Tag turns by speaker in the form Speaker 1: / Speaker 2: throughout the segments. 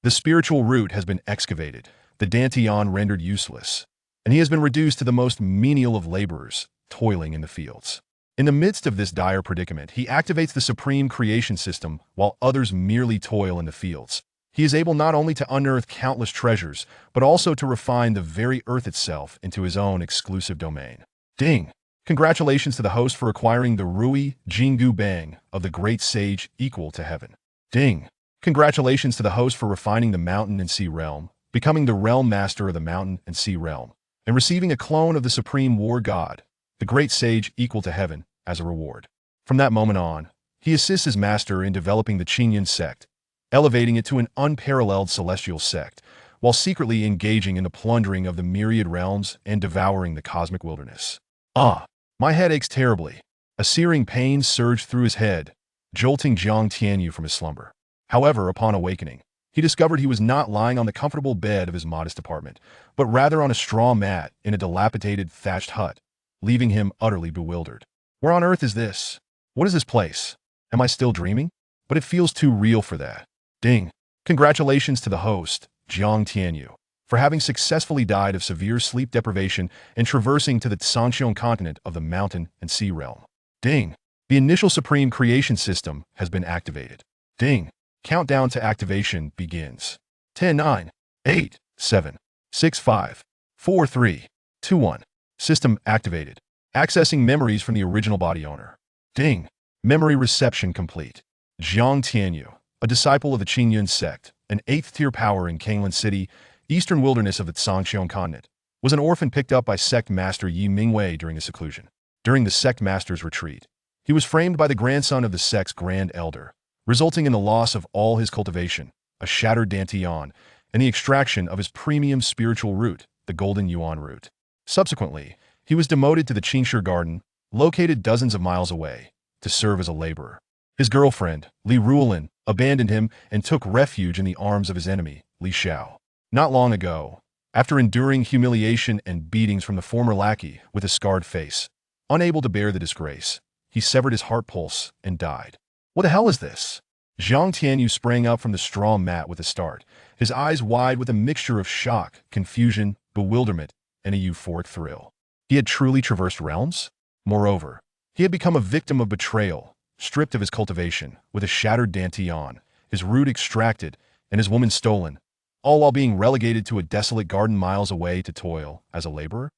Speaker 1: The spiritual root has been excavated, the dantian rendered useless, and he has been reduced to the most menial of laborers, toiling in the fields. In the midst of this dire predicament, he activates the supreme creation system while others merely toil in the fields. He is able not only to unearth countless treasures, but also to refine the very earth itself into his own exclusive domain. Ding! Congratulations to the host for acquiring the Ruyi Jingu Bang of the great sage equal to heaven. Ding! Congratulations to the host for refining the mountain and sea realm, becoming the realm master of the mountain and sea realm, and receiving a clone of the supreme war god, the great sage equal to heaven, as a reward. From that moment on, he assists his master in developing the Qingyun Sect, elevating it to an unparalleled celestial sect, while secretly engaging in the plundering of the myriad realms and devouring the cosmic wilderness. My head aches terribly. A searing pain surged through his head, jolting Jiang Tianyu from his slumber. However, upon awakening, he discovered he was not lying on the comfortable bed of his modest apartment, but rather on a straw mat in a dilapidated thatched hut, leaving him utterly bewildered. Where on earth is this? What is this place? Am I still dreaming? But it feels too real for that. Ding! Congratulations to the host, Jiang Tianyu, for having successfully died of severe sleep deprivation and traversing to the Tsangxiong continent of the mountain and sea realm. Ding! The initial supreme creation system has been activated. Ding! Countdown to activation begins. 10, 9, 8, 7, 6, 5, 4, 3, 2, 1. System activated. Accessing memories from the original body owner. Ding! Memory reception complete. Jiang Tianyu, a disciple of the Qingyun Sect, an 8th-tier power in Qingyun City, eastern wilderness of the Tsangxiong continent, was an orphan picked up by sect master Yi Mingwei during his seclusion. During the sect master's retreat, he was framed by the grandson of the sect's grand elder, resulting in the loss of all his cultivation, a shattered dantian, and the extraction of his premium spiritual root, the golden yuan root. Subsequently, he was demoted to the Qingshi Garden, located dozens of miles away, to serve as a laborer. His girlfriend, Li Ruolin, abandoned him and took refuge in the arms of his enemy, Li Xiao. Not long ago, after enduring humiliation and beatings from the former lackey with a scarred face, unable to bear the disgrace, he severed his heart pulse and died. What the hell is this? Jiang Tianyu sprang up from the straw mat with a start, his eyes wide with a mixture of shock, confusion, bewilderment, and a euphoric thrill. He had truly traversed realms? Moreover, he had become a victim of betrayal, stripped of his cultivation, with a shattered dantian, his root extracted, and his woman stolen, all while being relegated to a desolate garden miles away to toil as a laborer?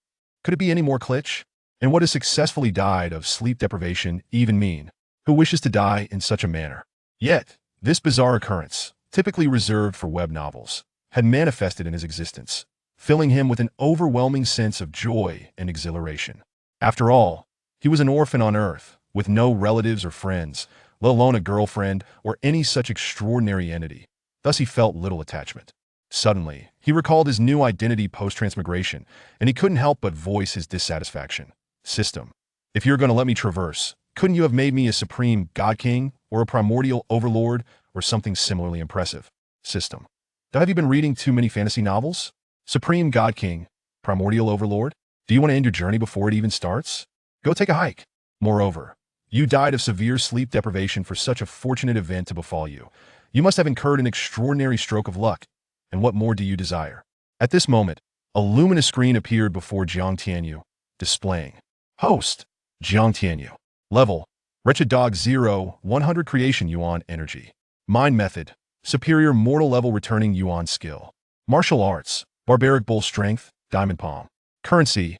Speaker 1: Could it be any more kitsch? And what has successfully died of sleep deprivation even mean? Who wishes to die in such a manner? Yet, this bizarre occurrence, typically reserved for web novels, had manifested in his existence, filling him with an overwhelming sense of joy and exhilaration. After all, he was an orphan on Earth, with no relatives or friends, let alone a girlfriend or any such extraordinary entity. Thus he felt little attachment. Suddenly, he recalled his new identity post-transmigration, and he couldn't help but voice his dissatisfaction. System, if you're going to let me traverse, couldn't you have made me a supreme god king, or a primordial overlord, or something similarly impressive? System, have you been reading too many fantasy novels? Supreme god king, primordial overlord? Do you want to end your journey before it even starts? Go take a hike. Moreover, you died of severe sleep deprivation for such a fortunate event to befall you. You must have incurred an extraordinary stroke of luck. And what more do you desire? At this moment, a luminous screen appeared before Jiang Tianyu, displaying Host, Jiang Tianyu. Level, Wretched Dog 0, 100 Creation Yuan Energy. Mind Method, Superior Mortal Level Returning Yuan Skill. Martial Arts, Barbaric Bull Strength, Diamond Palm. Currency,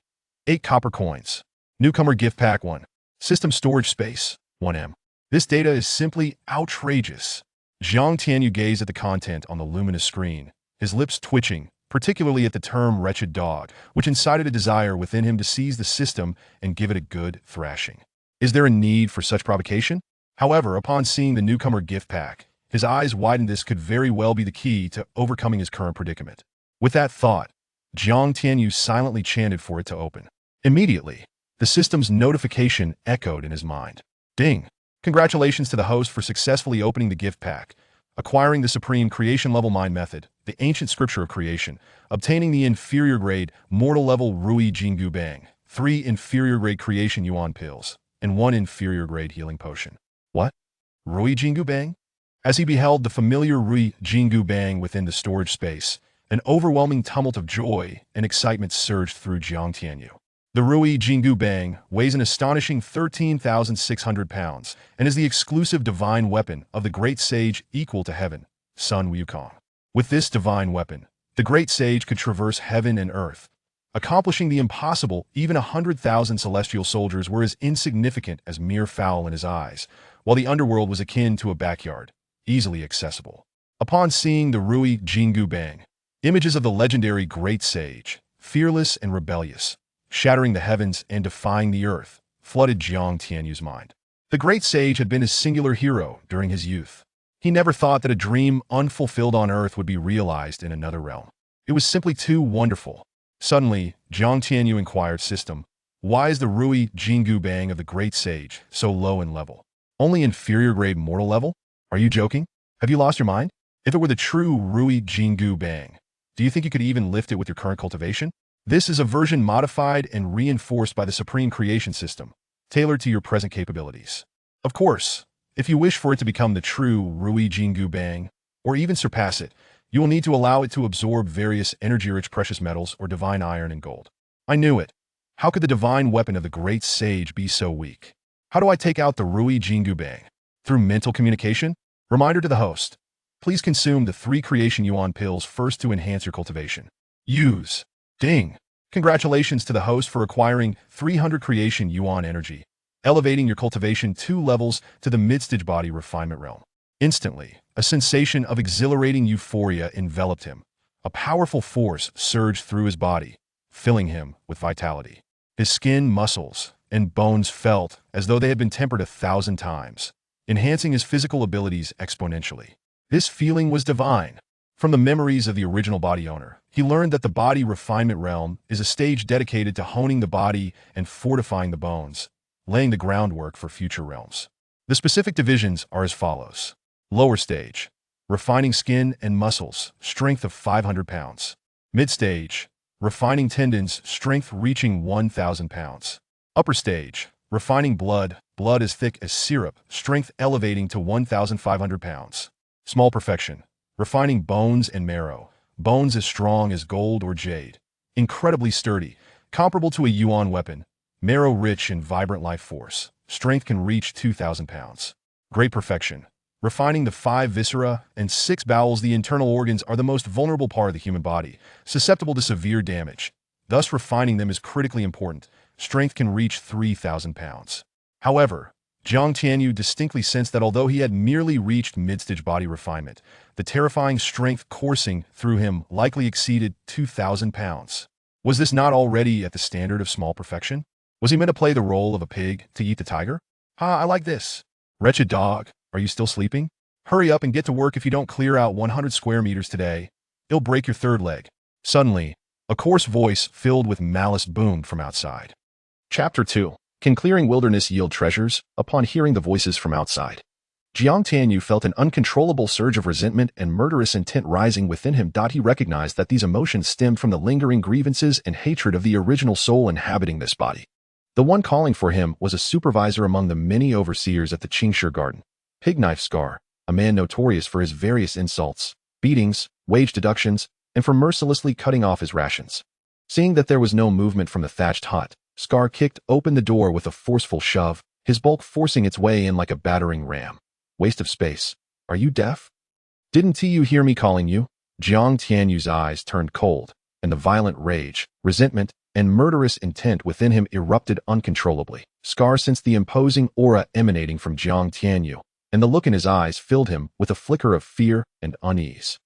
Speaker 1: 8 copper coins. Newcomer Gift Pack 1. System Storage Space, 1M. This data is simply outrageous. Jiang Tianyu gazed at the content on the luminous screen, his lips twitching, particularly at the term wretched dog, which incited a desire within him to seize the system and give it a good thrashing. Is there a need for such provocation? However, upon seeing the newcomer gift pack, his eyes widened. This could very well be the key to overcoming his current predicament. With that thought, Jiang Tianyu silently chanted for it to open. Immediately, the system's notification echoed in his mind. Ding! Congratulations to the host for successfully opening the gift pack, acquiring the supreme creation level mind method, the ancient scripture of creation, obtaining the inferior grade mortal level Ruyi Jingu Bang, 3 inferior grade creation yuan pills, and 1 inferior grade healing potion. What? Ruyi Jingu Bang? As he beheld the familiar Ruyi Jingu bang within the storage space, an overwhelming tumult of joy and excitement surged through Jiang. The Ruyi Jingu bang weighs an astonishing 13,600 pounds and is the exclusive divine weapon of the great sage equal to heaven, Sun Wukong. With this divine weapon, the great sage could traverse heaven and earth, accomplishing the impossible. Even 100,000 celestial soldiers were as insignificant as mere fowl in his eyes, while the underworld was akin to a backyard, easily accessible. Upon seeing the Ruyi Jingu bang, images of the legendary great sage, fearless and rebellious, shattering the heavens and defying the earth, flooded Jiang Tianyu's mind. The great sage had been his singular hero during his youth. He never thought that a dream unfulfilled on earth would be realized in another realm. It was simply too wonderful. Suddenly, Jiang Tianyu inquired, "System, why is the Ruyi Jingu bang of the great sage so low in level? Only inferior grade mortal level? Are you joking? Have you lost your mind? If it were the true Ruyi Jingu bang, do you think you could even lift it with your current cultivation? This is a version modified and reinforced by the Supreme Creation System, tailored to your present capabilities. Of course, if you wish for it to become the true Ruyi Jingu bang, or even surpass it, you will need to allow it to absorb various energy-rich precious metals or divine iron and gold." I knew it. How could the divine weapon of the great sage be so weak? How do I take out the Ruyi Jingu bang? Through mental communication? Reminder to the host. Please consume the 3 creation yuan pills first to enhance your cultivation. Use. Ding. Congratulations to the host for acquiring 300 creation yuan energy, elevating your cultivation 2 levels to the mid-stage body refinement realm. Instantly, a sensation of exhilarating euphoria enveloped him. A powerful force surged through his body, filling him with vitality. His skin, muscles, and bones felt as though they had been tempered 1,000 times, enhancing his physical abilities exponentially. This feeling was divine. From the memories of the original body owner, he learned that the body refinement realm is a stage dedicated to honing the body and fortifying the bones, laying the groundwork for future realms. The specific divisions are as follows. Lower stage, refining skin and muscles, strength of 500 pounds. Mid-stage, refining tendons, strength reaching 1,000 pounds. Upper stage, refining blood as thick as syrup, strength elevating to 1,500 pounds. Small perfection, refining bones and marrow, bones as strong as gold or jade, incredibly sturdy, comparable to a yuan weapon, marrow rich in vibrant life force, strength can reach 2,000 pounds. Great perfection, refining the 5 viscera and 6 bowels. The internal organs are the most vulnerable part of the human body, susceptible to severe damage. Thus, refining them is critically important. Strength can reach 3,000 pounds. However, Jiang Tianyu distinctly sensed that although he had merely reached mid-stage body refinement, the terrifying strength coursing through him likely exceeded 2,000 pounds. Was this not already at the standard of small perfection? Was he meant to play the role of a pig to eat the tiger? I like this. Wretched dog, are you still sleeping? Hurry up and get to work. If you don't clear out 100 square meters today, it'll break your 3rd leg. Suddenly, a coarse voice filled with malice boomed from outside. Chapter 2. Can clearing wilderness yield treasures? Upon hearing the voices from outside, Jiang Tianyu felt an uncontrollable surge of resentment and murderous intent rising within him. He recognized that these emotions stemmed from the lingering grievances and hatred of the original soul inhabiting this body. The one calling for him was a supervisor among the many overseers at the Qingshi Garden, Pigknife Scar, a man notorious for his various insults, beatings, wage deductions, and for mercilessly cutting off his rations. Seeing that there was no movement from the thatched hut, Scar kicked open the door with a forceful shove, his bulk forcing its way in like a battering ram. Waste of space. Are you deaf? Didn't you hear me calling you? Jiang Tianyu's eyes turned cold, and the violent rage, resentment, and murderous intent within him erupted uncontrollably. Scar sensed the imposing aura emanating from Jiang Tianyu, and the look in his eyes filled him with a flicker of fear and unease.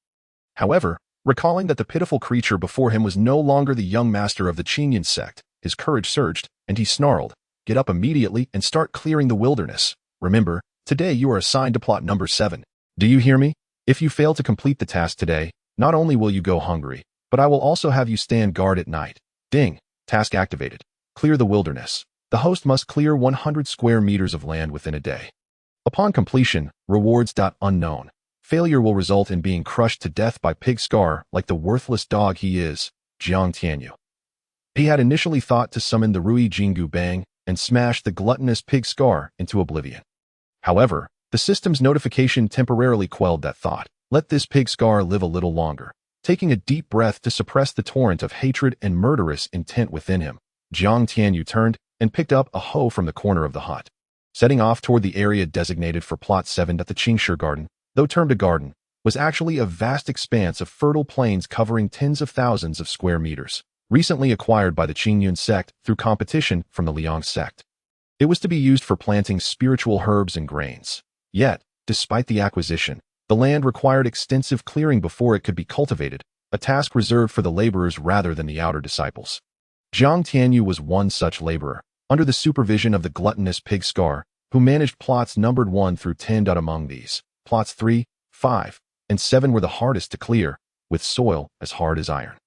Speaker 1: However, recalling that the pitiful creature before him was no longer the young master of the Qingyun Sect, his courage surged, and he snarled, "Get up immediately and start clearing the wilderness. Remember, today you are assigned to plot number 7. Do you hear me? If you fail to complete the task today, not only will you go hungry, but I will also have you stand guard at night." Ding. Task activated. Clear the wilderness. The host must clear 100 square meters of land within a day. Upon completion, rewards. Unknown. Failure will result in being crushed to death by Pig Scar like the worthless dog he is, Jiang Tianyu. He had initially thought to summon the Ruyi Jingu bang and smash the gluttonous Pig Scar into oblivion. However, The system's notification temporarily quelled that thought. Let this pig scar live a little longer. Taking a deep breath to suppress the torrent of hatred and murderous intent within him, Jiang Tianyu turned and picked up a hoe from the corner of the hut. Setting off toward the area designated for Plot 7 at the Qingshi Garden, though termed a garden, was actually a vast expanse of fertile plains covering tens of thousands of square meters, recently acquired by the Qingyun Sect through competition from the Liang Sect. It was to be used for planting spiritual herbs and grains. Yet, despite the acquisition, the land required extensive clearing before it could be cultivated, a task reserved for the laborers rather than the outer disciples. Jiang Tianyu was one such laborer, under the supervision of the gluttonous pig scar, who managed plots numbered 1 through 10. Among these, plots 3, 5, and 7 were the hardest to clear, with soil as hard as iron,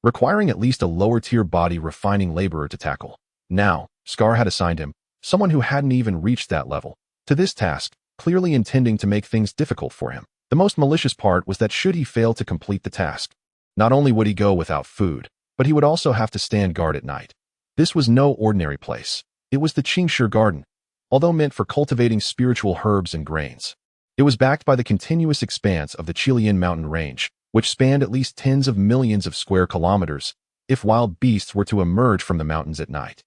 Speaker 1: requiring at least a lower-tier body refining laborer to tackle. Now, Scar had assigned him, someone who hadn't even reached that level, to this task, clearly intending to make things difficult for him. The most malicious part was that should he fail to complete the task, not only would he go without food, but he would also have to stand guard at night. This was no ordinary place. It was the Qingshi Garden, although meant for cultivating spiritual herbs and grains. It was backed by the continuous expanse of the Qilian mountain range, which spanned at least tens of millions of square kilometers, if wild beasts were to emerge from the mountains at night.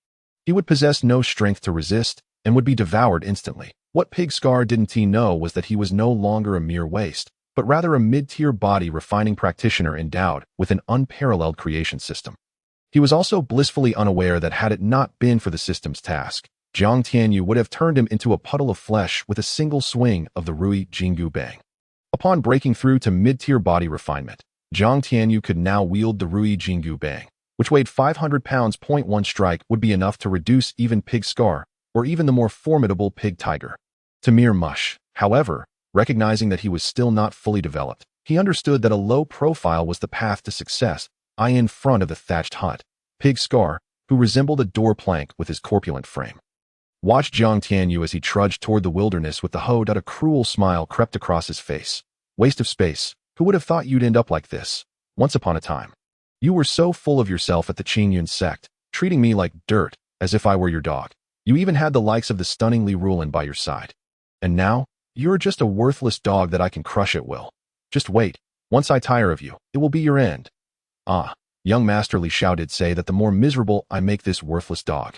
Speaker 1: He would possess no strength to resist and would be devoured instantly. What Pig Scar didn't he know was that he was no longer a mere waste, but rather a mid-tier body refining practitioner endowed with an unparalleled creation system. He was also blissfully unaware that had it not been for the system's task, Jiang Tianyu would have turned him into a puddle of flesh with a single swing of the Ruyi Jingu bang. Upon breaking through to mid-tier body refinement, Jiang Tianyu could now wield the Ruyi Jingu bang, which weighed 500 pounds. One strike would be enough to reduce even Pig Scar, or even the more formidable Pig Tiger, to mere mush. However, recognizing that he was still not fully developed, he understood that a low profile was the path to success. In front of the thatched hut, Pig Scar, who resembled a door plank with his corpulent frame, watched Jiang Tianyu as he trudged toward the wilderness with the hoe. A cruel smile crept across his face. Waste of space. Who would have thought you'd end up like this? Once upon a time, you were so full of yourself at the Qingyun Sect, treating me like dirt, as if I were your dog. You even had the likes of the stunning Li Rulin by your side. And now, you're just a worthless dog that I can crush at will. Just wait. Once I tire of you, it will be your end. Ah, young Master Li shouted, say that the more miserable I make this worthless dog,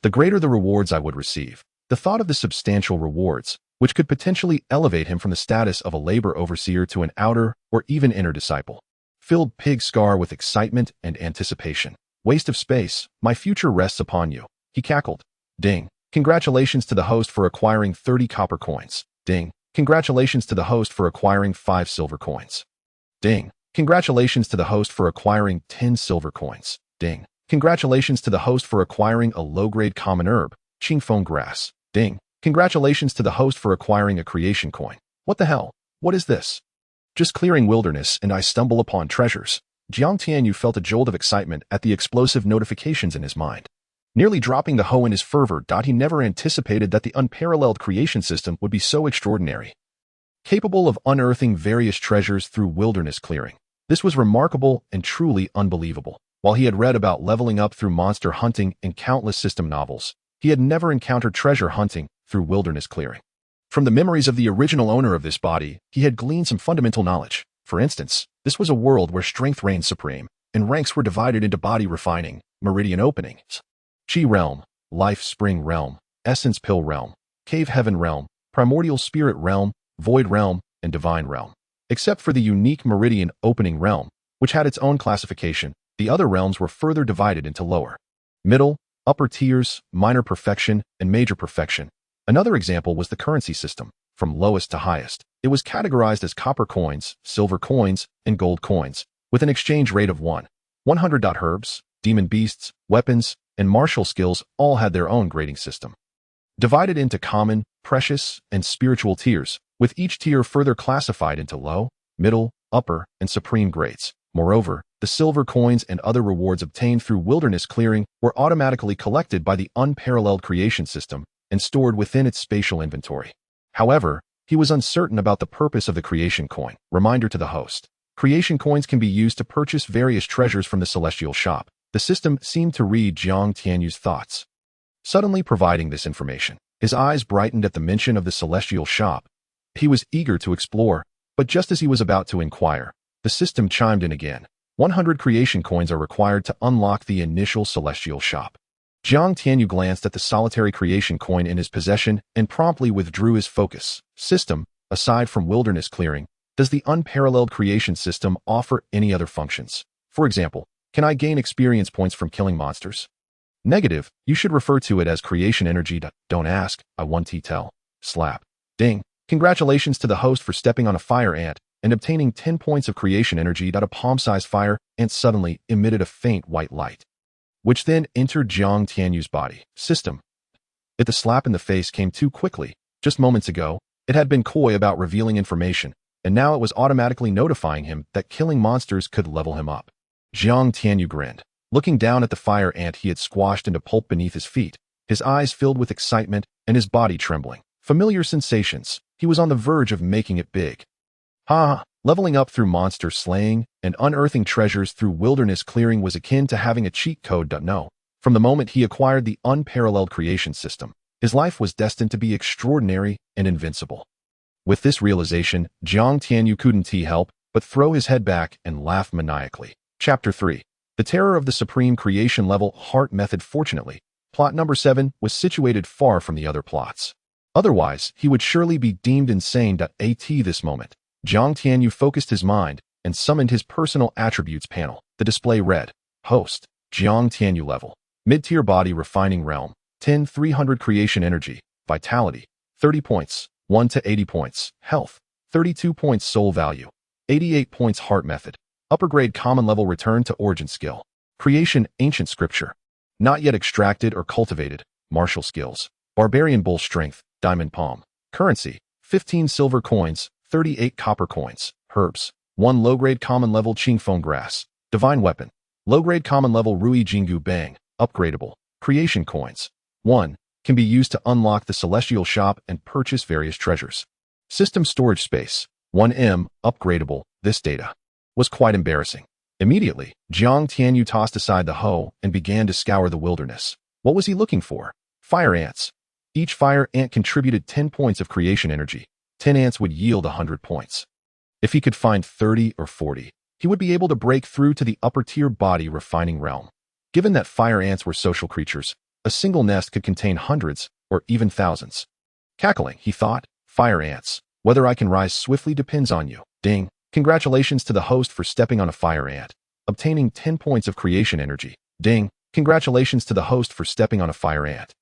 Speaker 1: the greater the rewards I would receive. The thought of the substantial rewards, which could potentially elevate him from the status of a labor overseer to an outer or even inner disciple, filled Pig Scar with excitement and anticipation. Waste of space, my future rests upon you, he cackled. Ding. Congratulations to the host for acquiring 30 copper coins. Ding. Congratulations to the host for acquiring 5 silver coins. Ding. Congratulations to the host for acquiring 10 silver coins. Ding. Congratulations to the host for acquiring a low-grade common herb, Qingfeng grass. Ding. Congratulations to the host for acquiring a creation coin. What the hell? What is this? Just clearing wilderness and I stumble upon treasures. Jiang Tianyu felt a jolt of excitement at the explosive notifications in his mind. Nearly dropping the hoe in his fervor, he never anticipated that the unparalleled creation system would be so extraordinary, capable of unearthing various treasures through wilderness clearing. This was remarkable and truly unbelievable. While he had read about leveling up through monster hunting in countless system novels, he had never encountered treasure hunting through wilderness clearing. From the memories of the original owner of this body, he had gleaned some fundamental knowledge. For instance, this was a world where strength reigned supreme, and ranks were divided into body refining, meridian openings, Chi realm, life spring realm, essence pill realm, cave heaven realm, primordial spirit realm, void realm, and divine realm. Except for the unique meridian opening realm, which had its own classification, the other realms were further divided into lower, middle, upper tiers, minor perfection, and major perfection. Another example was the currency system. From lowest to highest, it was categorized as copper coins, silver coins, and gold coins, with an exchange rate of 100. Herbs, demon beasts, weapons, and martial skills all had their own grading system, divided into common, precious, and spiritual tiers, with each tier further classified into low, middle, upper, and supreme grades. Moreover, the silver coins and other rewards obtained through wilderness clearing were automatically collected by the unparalleled creation system and stored within its spatial inventory. However, he was uncertain about the purpose of the creation coin. Reminder to the host. Creation coins can be used to purchase various treasures from the celestial shop. The system seemed to read Jiang Tianyu's thoughts, suddenly providing this information. His eyes brightened at the mention of the celestial shop. He was eager to explore, but just as he was about to inquire, the system chimed in again. 100 creation coins are required to unlock the initial celestial shop. Jiang Tianyu glanced at the solitary creation coin in his possession and promptly withdrew his focus. System, aside from wilderness clearing, does the unparalleled creation system offer any other functions? For example, can I gain experience points from killing monsters? Negative, you should refer to it as creation energy. Don't ask, I want to tell. Slap. Ding. Congratulations to the host for stepping on a fire ant and obtaining 10 points of creation energy. A palm-sized fire ant suddenly emitted a faint white light, which then entered Jiang Tianyu's body. System. The slap in the face came too quickly. Just moments ago, it had been coy about revealing information, and now it was automatically notifying him that killing monsters could level him up. Jiang Tianyu grinned, looking down at the fire ant he had squashed into pulp beneath his feet, his eyes filled with excitement and his body trembling. Familiar sensations. He was on the verge of making it big. Leveling up through monster slaying and unearthing treasures through wilderness clearing was akin to having a cheat code. No. From the moment he acquired the unparalleled creation system, his life was destined to be extraordinary and invincible. With this realization, Jiang Tianyu couldn't help but throw his head back and laugh maniacally. Chapter 3. The Terror of the Supreme Creation Level Heart Method. Fortunately, plot number 7 was situated far from the other plots. Otherwise, he would surely be deemed insane. At this moment, Jiang Tianyu focused his mind and summoned his personal attributes panel. The display read, Host, Jiang Tianyu level, mid-tier body refining realm, 10 300 creation energy, vitality, 30 points, 1 to 80 points, health, 32 points soul value, 88 points heart method, upper grade common level return to origin skill, creation ancient scripture, not yet extracted or cultivated, martial skills, barbarian bull strength, diamond palm, currency, 15 silver coins, 38 copper coins, herbs, 1 low-grade common level Qingyun grass, divine weapon, low-grade common level Ruyi Jingu bang, upgradable, creation coins, 1, can be used to unlock the celestial shop and purchase various treasures. System storage space, 1M, upgradable. This data was quite embarrassing. Immediately, Jiang Tianyu tossed aside the hoe and began to scour the wilderness. What was he looking for? Fire ants. Each fire ant contributed 10 points of creation energy. 10 ants would yield 100 points. If he could find 30 or 40, he would be able to break through to the upper-tier body refining realm. Given that fire ants were social creatures, a single nest could contain hundreds or even thousands. Cackling, he thought, fire ants. Whether I can rise swiftly depends on you. Ding. Congratulations to the host for stepping on a fire ant, obtaining 10 points of creation energy. Ding. Congratulations to the host for stepping on a fire ant,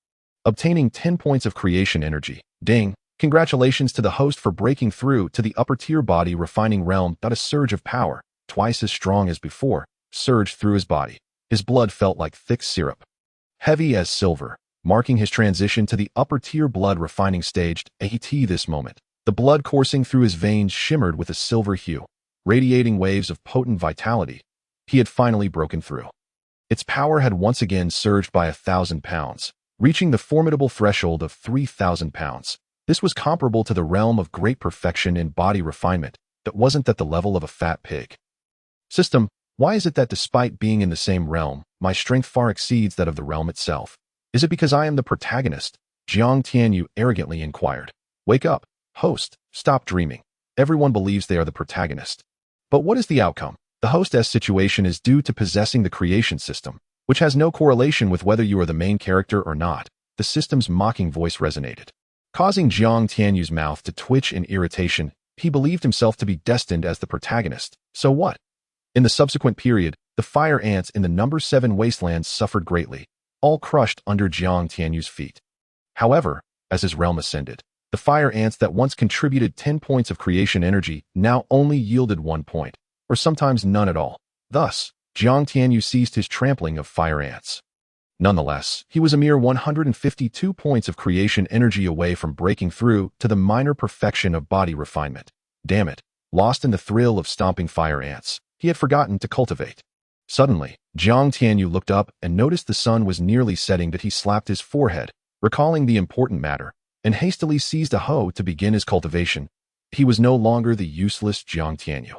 Speaker 1: obtaining 10 points of creation energy. Ding. Congratulations to the host for breaking through to the upper-tier body refining realm. A surge of power, twice as strong as before, surged through his body. His blood felt like thick syrup, heavy as silver, marking his transition to the upper-tier blood refining stage. This moment, the blood coursing through his veins shimmered with a silver hue, radiating waves of potent vitality. He had finally broken through. Its power had once again surged by 1,000 pounds, reaching the formidable threshold of 3,000 pounds. This was comparable to the realm of great perfection in body refinement that wasn't at the level of a fat pig. System, why is it that despite being in the same realm, my strength far exceeds that of the realm itself? Is it because I am the protagonist? Jiang Tianyu arrogantly inquired. Wake up, host, stop dreaming. Everyone believes they are the protagonist. But what is the outcome? The hostess situation is due to possessing the creation system, which has no correlation with whether you are the main character or not. The system's mocking voice resonated, causing Jiang Tianyu's mouth to twitch in irritation. He believed himself to be destined as the protagonist. So what? In the subsequent period, the fire ants in the number 7 wastelands suffered greatly, all crushed under Jiang Tianyu's feet. However, as his realm ascended, the fire ants that once contributed 10 points of creation energy now only yielded 1 point, or sometimes none at all. Thus, Jiang Tianyu ceased his trampling of fire ants. Nonetheless, he was a mere 152 points of creation energy away from breaking through to the minor perfection of body refinement. Damn it, lost in the thrill of stomping fire ants, he had forgotten to cultivate. Suddenly, Jiang Tianyu looked up and noticed the sun was nearly setting. He slapped his forehead, recalling the important matter, and hastily seized a hoe to begin his cultivation. He was no longer the useless Jiang Tianyu,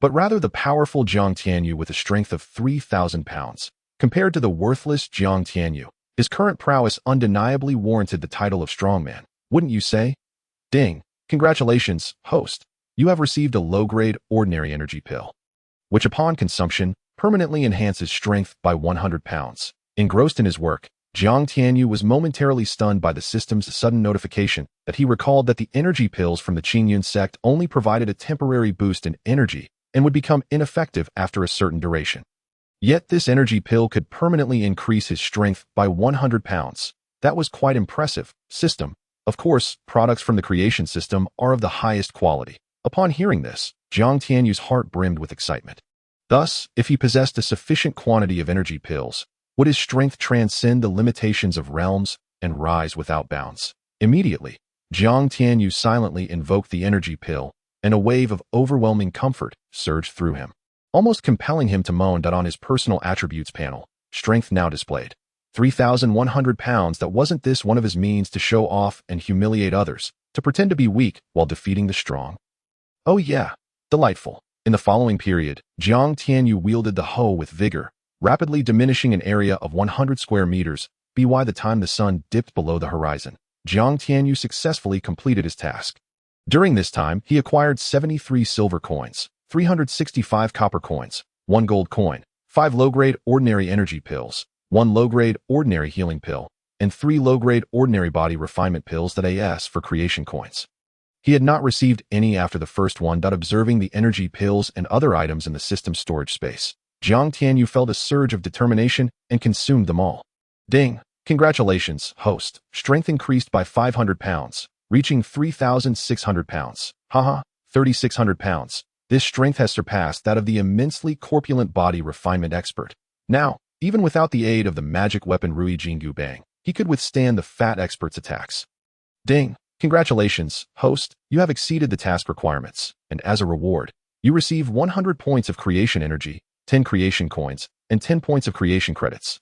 Speaker 1: but rather the powerful Jiang Tianyu with a strength of 3,000 pounds. Compared to the worthless Jiang Tianyu, His current prowess undeniably warranted the title of strongman, wouldn't you say? Ding! Congratulations, host. You have received a low-grade ordinary energy pill, which upon consumption permanently enhances strength by 100 pounds. Engrossed in his work, Jiang Tianyu was momentarily stunned by the system's sudden notification that he recalled that the energy pills from the Qingyun Sect only provided a temporary boost in energy and would become ineffective after a certain duration. Yet this energy pill could permanently increase his strength by 100 pounds. That was quite impressive. System. Of course, products from the creation system are of the highest quality. Upon hearing this, Jiang Tianyu's heart brimmed with excitement. Thus, if he possessed a sufficient quantity of energy pills, would his strength transcend the limitations of realms and rise without bounds? Immediately, Jiang Tianyu silently invoked the energy pill, and a wave of overwhelming comfort surged through him, almost compelling him to moan that on his personal attributes panel, strength now displayed 3,100 pounds. That wasn't this one of his means to show off and humiliate others, to pretend to be weak while defeating the strong? Oh yeah, delightful. In the following period, Jiang Tianyu wielded the hoe with vigor, rapidly diminishing an area of 100 square meters. By the time the sun dipped below the horizon, Jiang Tianyu successfully completed his task. During this time, he acquired 73 silver coins, 365 copper coins, 1 gold coin, 5 low-grade ordinary energy pills, 1 low-grade ordinary healing pill, and 3 low-grade ordinary body refinement pills that AS for creation coins. He had not received any after the first one. Observing the energy pills and other items in the system's storage space, Jiang Tianyu felt a surge of determination and consumed them all. Ding! Congratulations, host. Strength increased by 500 pounds, reaching 3,600 pounds. Haha, 3,600 pounds. This strength has surpassed that of the immensely corpulent body refinement expert. Now, even without the aid of the magic weapon Ruyi Jingu Bang, he could withstand the fat expert's attacks. Ding! Congratulations, host. You have exceeded the task requirements, and as a reward, you receive 100 points of creation energy, 10 creation coins, and 10 points of creation credits.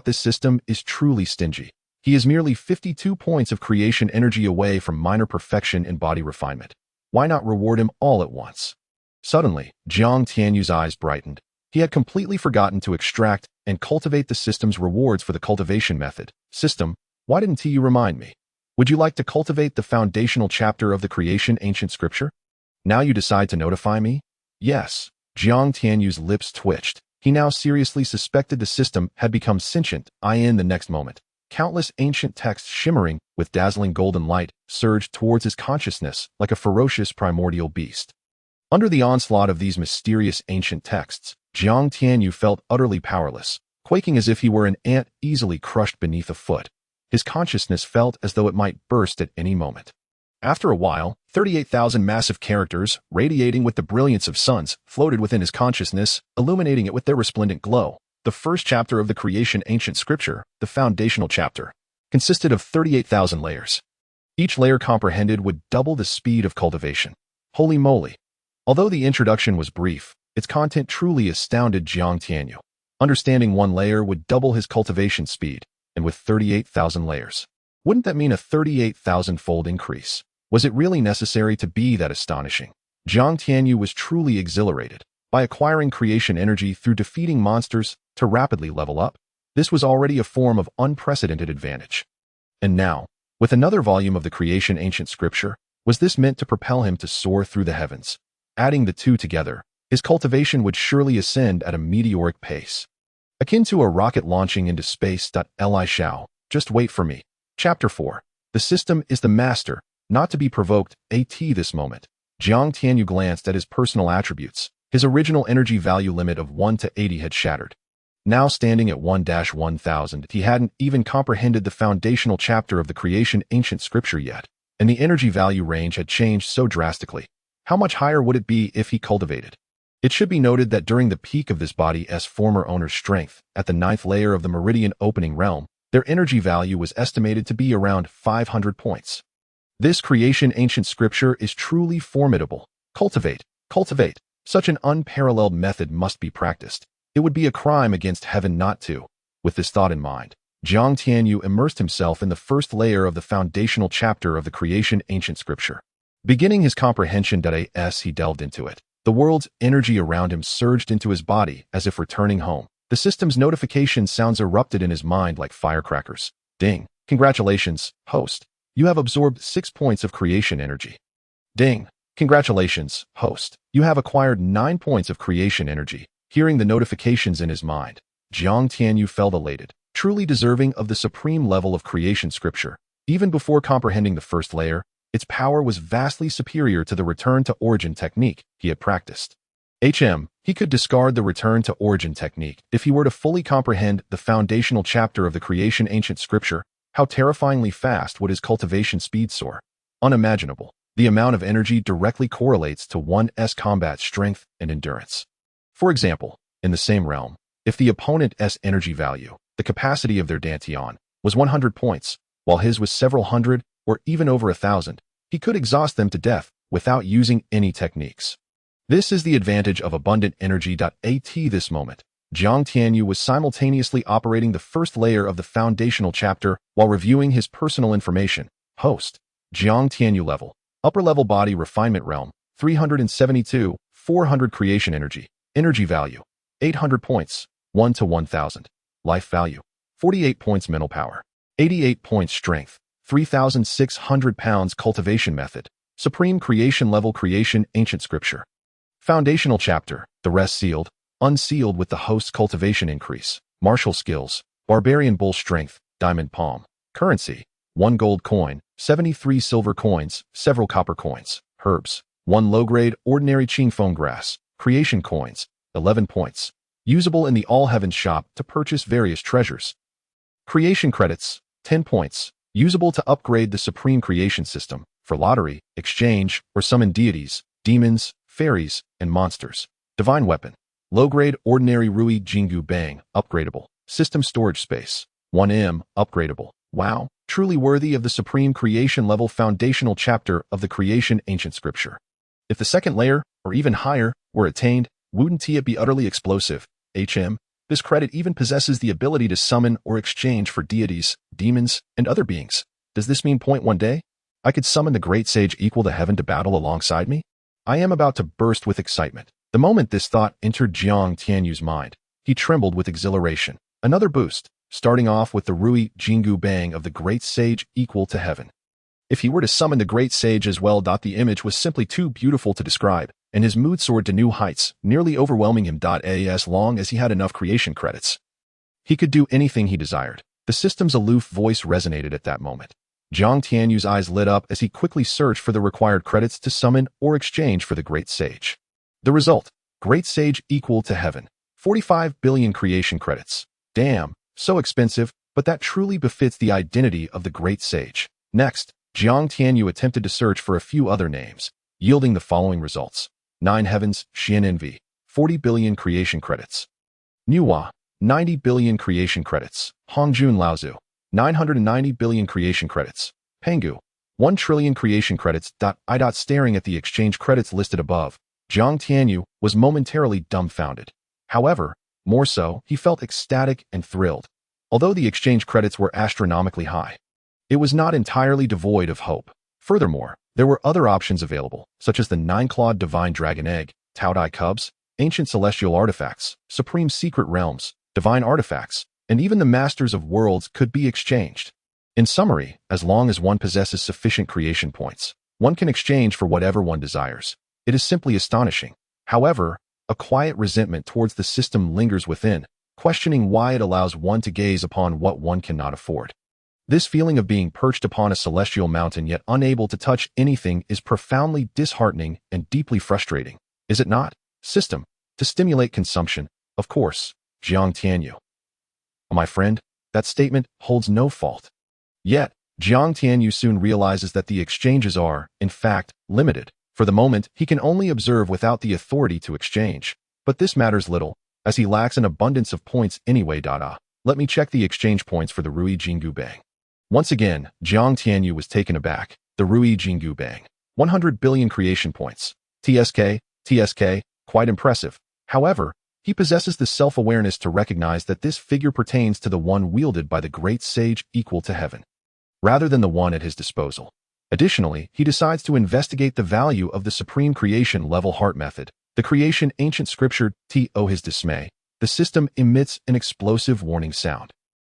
Speaker 1: This system is truly stingy. He is merely 52 points of creation energy away from minor perfection in body refinement. Why not reward him all at once? Suddenly, Jiang Tianyu's eyes brightened. He had completely forgotten to extract and cultivate the system's rewards for the cultivation method. System, why didn't you remind me? Would you like to cultivate the foundational chapter of the creation ancient scripture? Now you decide to notify me? Yes. Jiang Tianyu's lips twitched. He now seriously suspected the system had become sentient. In the next moment, countless ancient texts shimmering with dazzling golden light surged towards his consciousness like a ferocious primordial beast. Under the onslaught of these mysterious ancient texts, Jiang Tianyu felt utterly powerless, quaking as if he were an ant easily crushed beneath a foot. His consciousness felt as though it might burst at any moment. After a while, 38,000 massive characters, radiating with the brilliance of suns, floated within his consciousness, illuminating it with their resplendent glow. The first chapter of the creation ancient scripture, the foundational chapter, consisted of 38,000 layers. Each layer comprehended would double the speed of cultivation. Holy moly! Although the introduction was brief, its content truly astounded Jiang Tianyu. Understanding one layer would double his cultivation speed, and with 38,000 layers. Wouldn't that mean a 38,000-fold increase? Was it really necessary to be that astonishing? Jiang Tianyu was truly exhilarated. By acquiring creation energy through defeating monsters to rapidly level up, this was already a form of unprecedented advantage. And now, with another volume of the creation ancient scripture, was this meant to propel him to soar through the heavens? Adding the two together, his cultivation would surely ascend at a meteoric pace, akin to a rocket launching into space. Li Shao, just wait for me. Chapter 4. The system is the master, not to be provoked. This moment, Jiang Tianyu glanced at his personal attributes. His original energy value limit of 1 to 80 had shattered. Now standing at 1-1000, he hadn't even comprehended the foundational chapter of the creation ancient scripture yet, and the energy value range had changed so drastically. How much higher would it be if he cultivated? It should be noted that during the peak of this body's former owner's strength, at the 9th layer of the meridian opening realm, their energy value was estimated to be around 500 points. This creation ancient scripture is truly formidable. Cultivate, cultivate. Such an unparalleled method must be practiced. It would be a crime against heaven not to. With this thought in mind, Jiang Tianyu immersed himself in the first layer of the foundational chapter of the creation ancient scripture. Beginning his comprehension as he delved into it, the world's energy around him surged into his body as if returning home. The system's notification sounds erupted in his mind like firecrackers. Ding. Congratulations, host. You have absorbed 6 points of creation energy. Ding. Congratulations, host. You have acquired 9 points of creation energy. Hearing the notifications in his mind, Jiang Tianyu felt elated, truly deserving of the supreme level of creation scripture. Even before comprehending the first layer, its power was vastly superior to the return to origin technique he had practiced. He could discard the return to origin technique if he were to fully comprehend the foundational chapter of the creation ancient scripture. How terrifyingly fast would his cultivation speed soar? Unimaginable. The amount of energy directly correlates to one's combat strength and endurance. For example, in the same realm, if the opponent's energy value, the capacity of their dantian, was 100 points, while his was several hundred or even over 1,000, he could exhaust them to death without using any techniques. This is the advantage of abundant energy. At this moment, Jiang Tianyu was simultaneously operating the first layer of the foundational chapter while reviewing his personal information. Host, Jiang Tianyu level, upper level body refinement realm, 372, 400 creation energy, energy value, 800 points, 1 to 1,000, life value, 48 points mental power, 88 points strength, 3,600 pounds cultivation method, supreme creation level creation ancient scripture. Foundational chapter, the rest sealed, unsealed with the host's cultivation increase, martial skills, barbarian bull strength, diamond palm, currency, 1 gold coin, 73 silver coins, several copper coins, herbs, 1 low-grade ordinary Qingyun grass, creation coins, 11 points, usable in the All Heavens shop to purchase various treasures. Creation credits, 10 points, usable to upgrade the supreme creation system, for lottery, exchange, or summon deities, demons, fairies, and monsters. Divine weapon, low-grade ordinary Ruyi Jingu bang, upgradable, system storage space, 1M, upgradable. Wow, truly worthy of the supreme creation level foundational chapter of the creation ancient scripture. If the second layer, or even higher, were attained, wouldn't it be utterly explosive? This credit even possesses the ability to summon or exchange for deities, demons, and other beings. Does this mean one day, I could summon the great sage equal to heaven to battle alongside me? I am about to burst with excitement. The moment this thought entered Jiang Tianyu's mind, he trembled with exhilaration. Another boost, starting off with the Ruyi Jingu bang of the great sage equal to heaven. If he were to summon the great sage as well, the image was simply too beautiful to describe, and his mood soared to new heights, nearly overwhelming him. As long as he had enough creation credits, he could do anything he desired. The system's aloof voice resonated at that moment. Jiang Tianyu's eyes lit up as he quickly searched for the required credits to summon or exchange for the great sage. The result, great sage equal to heaven, 45 billion creation credits. Damn, so expensive, but that truly befits the identity of the great sage. Next, Jiang Tianyu attempted to search for a few other names, yielding the following results. 9 heavens, Xian Envy, 40 billion creation credits. Nuwa, 90 billion creation credits. Hongjun Laozu, 990 billion creation credits. Pengu, 1 trillion creation credits. Staring at the exchange credits listed above, Jiang Tianyu was momentarily dumbfounded. However, more so, he felt ecstatic and thrilled. Although the exchange credits were astronomically high, it was not entirely devoid of hope. Furthermore, there were other options available, such as the 9-clawed divine dragon egg, Taodai cubs, ancient celestial artifacts, supreme secret realms, divine artifacts, and even the masters of worlds could be exchanged. In summary, as long as one possesses sufficient creation points, one can exchange for whatever one desires. It is simply astonishing. However, a quiet resentment towards the system lingers within, questioning why it allows one to gaze upon what one cannot afford. This feeling of being perched upon a celestial mountain yet unable to touch anything is profoundly disheartening and deeply frustrating, is it not? System, to stimulate consumption, of course, Jiang Tianyu. My friend, that statement holds no fault. Yet, Jiang Tianyu soon realizes that the exchanges are, in fact, limited. For the moment, he can only observe without the authority to exchange. But this matters little, as he lacks an abundance of points anyway. Let me check the exchange points for the Ruyi Jingu bang. Once again, Jiang Tianyu was taken aback. The Ruyi Jingu bang. 100 billion creation points. TSK, quite impressive. However, he possesses the self-awareness to recognize that this figure pertains to the one wielded by the great sage equal to heaven, rather than the one at his disposal. Additionally, he decides to investigate the value of the supreme creation level heart method, the creation ancient scripture. To his dismay, the system emits an explosive warning sound,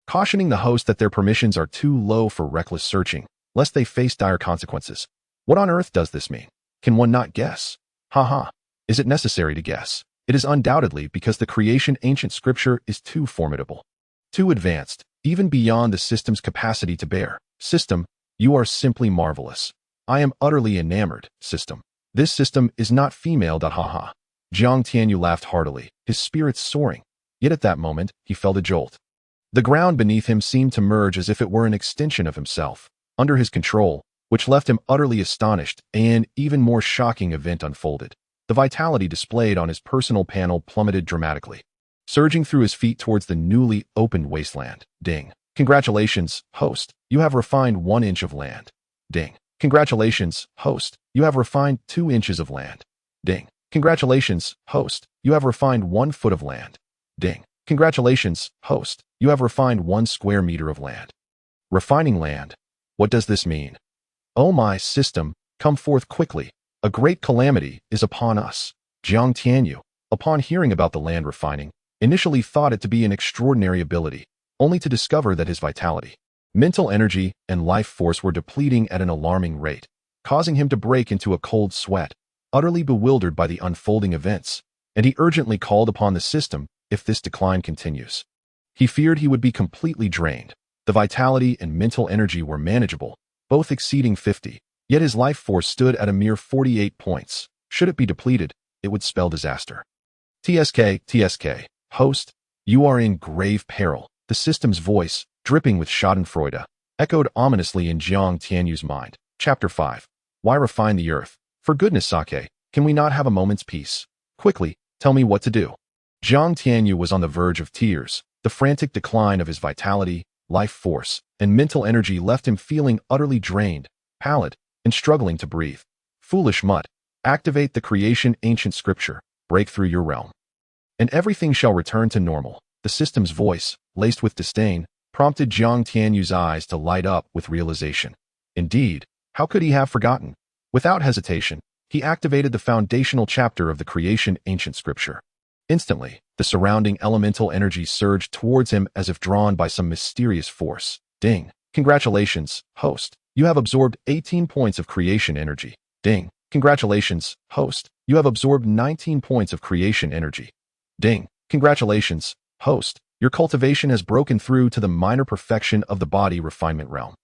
Speaker 1: cautioning the host that their permissions are too low for reckless searching, lest they face dire consequences. What on earth does this mean? Can one not guess? Haha. Is it necessary to guess? It is undoubtedly because the creation ancient scripture is too formidable, too advanced, even beyond the system's capacity to bear. System, you are simply marvelous. I am utterly enamored, system. This system is not female. Haha. Jiang Tianyu laughed heartily, his spirits soaring. Yet at that moment, he felt a jolt. The ground beneath him seemed to merge as if it were an extension of himself, under his control, which left him utterly astonished. An even more shocking event unfolded. The vitality displayed on his personal panel plummeted dramatically, surging through his feet towards the newly opened wasteland. Ding. Congratulations, host. You have refined 1 inch of land. Ding. Congratulations, host. You have refined 2 inches of land. Ding. Congratulations, host. You have refined 1 foot of land. Ding. Congratulations, host. You have refined 1 square meter of land. Refining land. What does this mean? Oh my system, come forth quickly. A great calamity is upon us. Jiang Tianyu, upon hearing about the land refining, initially thought it to be an extraordinary ability, only to discover that his vitality, mental energy, and life force were depleting at an alarming rate, causing him to break into a cold sweat, utterly bewildered by the unfolding events, and he urgently called upon the system if this decline continues. He feared he would be completely drained. The vitality and mental energy were manageable, both exceeding 50. Yet his life force stood at a mere 48 points. Should it be depleted, it would spell disaster. TSK, host, you are in grave peril. The system's voice, dripping with schadenfreude, echoed ominously in Jiang Tianyu's mind. Chapter 5. Why refine the earth? For goodness sake, can we not have a moment's peace? Quickly, tell me what to do. Jiang Tianyu was on the verge of tears. The frantic decline of his vitality, life force, and mental energy left him feeling utterly drained, pallid, and struggling to breathe. Foolish mutt, activate the creation ancient scripture, break through your realm, and everything shall return to normal. The system's voice, laced with disdain, prompted Jiang Tianyu's eyes to light up with realization. Indeed, how could he have forgotten? Without hesitation, he activated the foundational chapter of the creation ancient scripture. Instantly, the surrounding elemental energy surged towards him as if drawn by some mysterious force. Ding. Congratulations, host. You have absorbed 18 points of creation energy. Ding. Congratulations, host. You have absorbed 19 points of creation energy. Ding. Congratulations, host. Your cultivation has broken through to the minor perfection of the body refinement realm.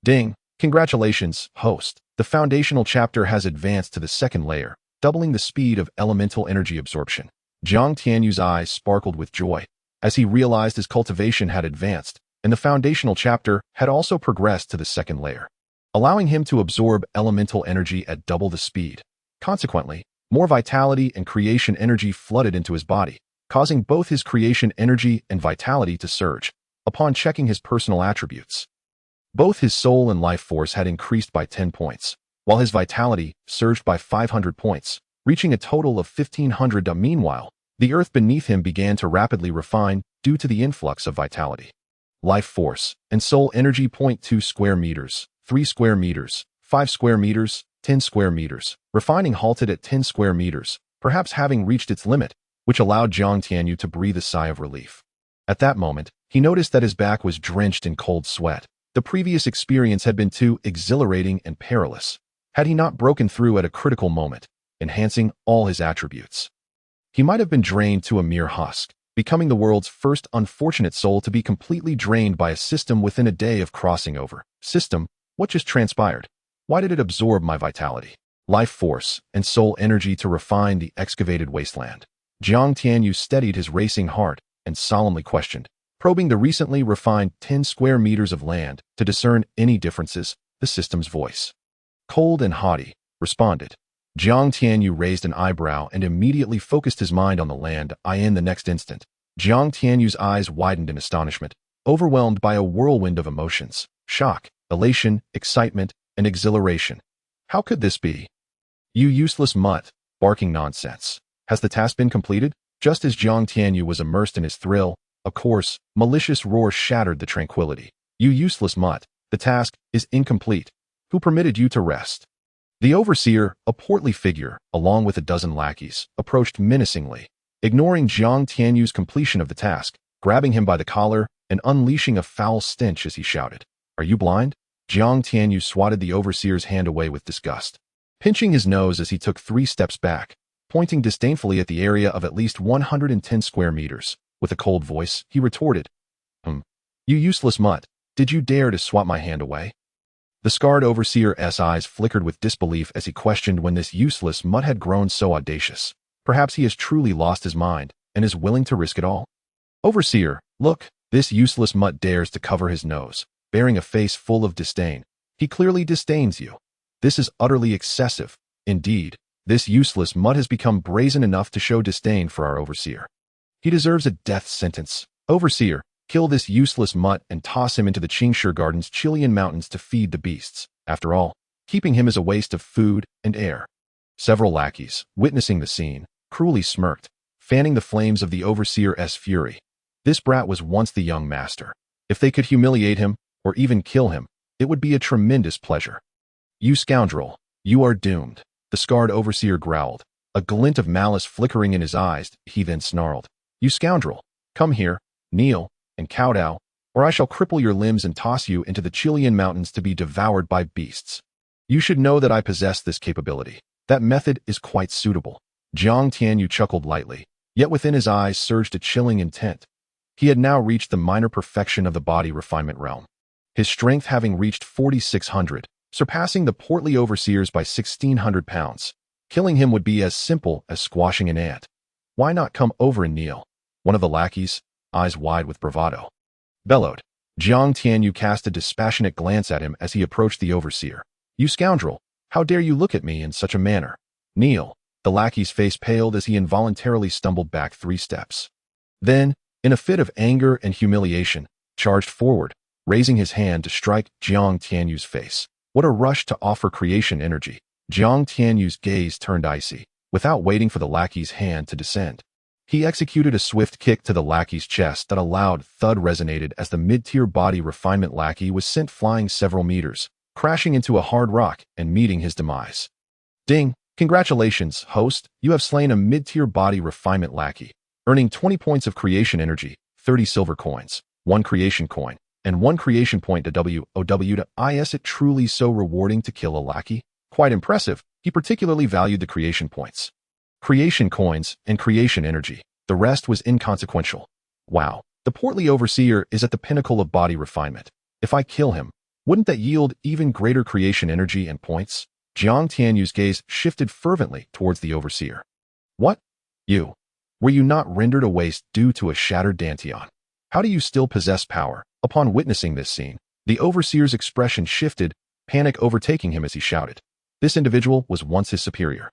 Speaker 1: Ding. Congratulations, host. The foundational chapter has advanced to the 2nd layer, doubling the speed of elemental energy absorption. Jiang Tianyu's eyes sparkled with joy as he realized his cultivation had advanced, and the foundational chapter had also progressed to the 2nd layer, allowing him to absorb elemental energy at double the speed. Consequently, more vitality and creation energy flooded into his body, causing both his creation energy and vitality to surge. Upon checking his personal attributes, both his soul and life force had increased by 10 points, while his vitality surged by 500 points, reaching a total of 1,500. Meanwhile, the earth beneath him began to rapidly refine due to the influx of vitality, life force, and soul energy. 2 square meters, 3 square meters, 5 square meters, 10 square meters. Refining halted at 10 square meters, perhaps having reached its limit, which allowed Jiang Tianyu to breathe a sigh of relief. At that moment, he noticed that his back was drenched in cold sweat. The previous experience had been too exhilarating and perilous. Had he not broken through at a critical moment, enhancing all his attributes, he might have been drained to a mere husk, becoming the world's first unfortunate soul to be completely drained by a system within a day of crossing over. System, what just transpired? Why did it absorb my vitality, life force, and soul energy to refine the excavated wasteland? Jiang Tianyu steadied his racing heart and solemnly questioned, probing the recently refined 10 square meters of land to discern any differences. The system's voice, cold and haughty, responded. Jiang Tianyu raised an eyebrow and immediately focused his mind on the land. In the next instant, Jiang Tianyu's eyes widened in astonishment, overwhelmed by a whirlwind of emotions: shock, elation, excitement, and exhilaration. How could this be? You useless mutt, barking nonsense. Has the task been completed? Just as Jiang Tianyu was immersed in his thrill, a coarse, malicious roar shattered the tranquility. You useless mutt, the task is incomplete. Who permitted you to rest? The overseer, a portly figure, along with a dozen lackeys, approached menacingly. ignoring Jiang Tianyu's completion of the task, grabbing him by the collar and unleashing a foul stench as he shouted, "Are you blind?" Jiang Tianyu swatted the overseer's hand away with disgust, pinching his nose as he took 3 steps back, pointing disdainfully at the area of at least 110 square meters. With a cold voice, he retorted, "You useless mutt, did you dare to swat my hand away?" The scarred overseer's eyes flickered with disbelief as he questioned when this useless mutt had grown so audacious. Perhaps he has truly lost his mind and is willing to risk it all. "Overseer, look, this useless mutt dares to cover his nose, bearing a face full of disdain. He clearly disdains you. This is utterly excessive. Indeed, this useless mutt has become brazen enough to show disdain for our overseer. He deserves a death sentence. Overseer, kill this useless mutt and toss him into the Qingyun Gardens Qingyun Mountains to feed the beasts. After all, keeping him is a waste of food and air." Several lackeys, witnessing the scene, cruelly smirked, fanning the flames of the overseer's fury. This brat was once the young master. If they could humiliate him, or even kill him, it would be a tremendous pleasure. "You scoundrel, you are doomed," the scarred overseer growled, a glint of malice flickering in his eyes. He then snarled, "You scoundrel, come here, kneel, and kowtow, or I shall cripple your limbs and toss you into the Qingyun Mountains to be devoured by beasts. You should know that I possess this capability. That method is quite suitable." Jiang Tianyu chuckled lightly, yet within his eyes surged a chilling intent. He had now reached the minor perfection of the body refinement realm, his strength having reached 4,600, surpassing the portly overseer's by 1,600 pounds. Killing him would be as simple as squashing an ant. "Why not come over and kneel?" one of the lackeys, eyes wide with bravado, bellowed. Jiang Tianyu cast a dispassionate glance at him as he approached the overseer. "You scoundrel, how dare you look at me in such a manner? Kneel." The lackey's face paled as he involuntarily stumbled back 3 steps. Then, in a fit of anger and humiliation, charged forward, raising his hand to strike Jiang Tianyu's face. What a rush to offer creation energy. Jiang Tianyu's gaze turned icy. Without waiting for the lackey's hand to descend, he executed a swift kick to the lackey's chest that a loud thud resonated as the mid-tier body refinement lackey was sent flying several meters, crashing into a hard rock and meeting his demise. Ding! Congratulations, host, you have slain a mid-tier body refinement lackey, earning 20 points of creation energy, 30 silver coins, 1 creation coin, and 1 creation point to WOW to IS. It truly so rewarding to kill a lackey? Quite impressive. He particularly valued the creation points, creation coins, and creation energy. The rest was inconsequential. Wow, the portly overseer is at the pinnacle of body refinement. If I kill him, wouldn't that yield even greater creation energy and points? Jiang Tianyu's gaze shifted fervently towards the overseer. "What? You? Were you not rendered a waste due to a shattered dantian? How do you still possess power?" Upon witnessing this scene, the overseer's expression shifted, panic overtaking him as he shouted. This individual was once his superior,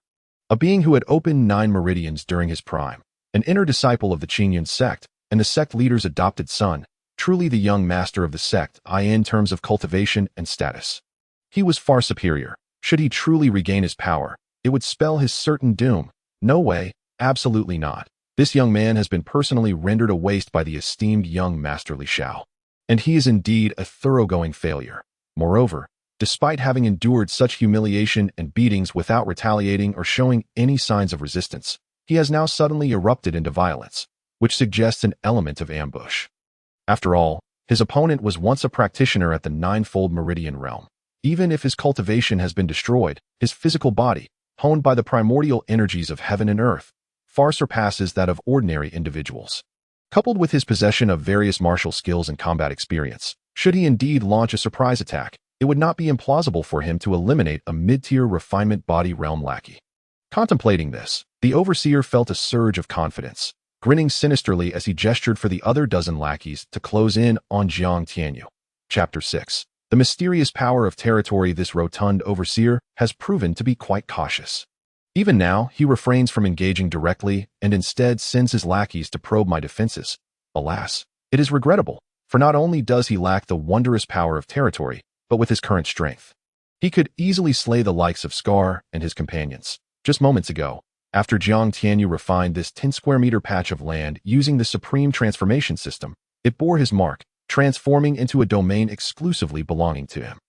Speaker 1: a being who had opened 9 meridians during his prime, an inner disciple of the Qingyun Sect and the sect leader's adopted son, truly the young master of the sect in terms of cultivation and status. He was far superior. Should he truly regain his power, it would spell his certain doom. No way, absolutely not. This young man has been personally rendered a waste by the esteemed young Master Li Shao, and he is indeed a thoroughgoing failure. Moreover, despite having endured such humiliation and beatings without retaliating or showing any signs of resistance, he has now suddenly erupted into violence, which suggests an element of ambush. After all, his opponent was once a practitioner at the 9-fold meridian realm. Even if his cultivation has been destroyed, his physical body, honed by the primordial energies of heaven and earth, far surpasses that of ordinary individuals. Coupled with his possession of various martial skills and combat experience, should he indeed launch a surprise attack, it would not be implausible for him to eliminate a mid-tier refinement body realm lackey. Contemplating this, the overseer felt a surge of confidence, grinning sinisterly as he gestured for the other dozen lackeys to close in on Jiang Tianyu. Chapter 6. The mysterious power of territory. This rotund overseer has proven to be quite cautious. Even now, he refrains from engaging directly and instead sends his lackeys to probe my defenses. Alas, it is regrettable, for not only does he lack the wondrous power of territory, but with his current strength, he could easily slay the likes of Scar and his companions. Just moments ago, after Jiang Tianyu refined this 10-square-meter patch of land using the Supreme Transformation System, it bore his mark, transforming into a domain exclusively belonging to him.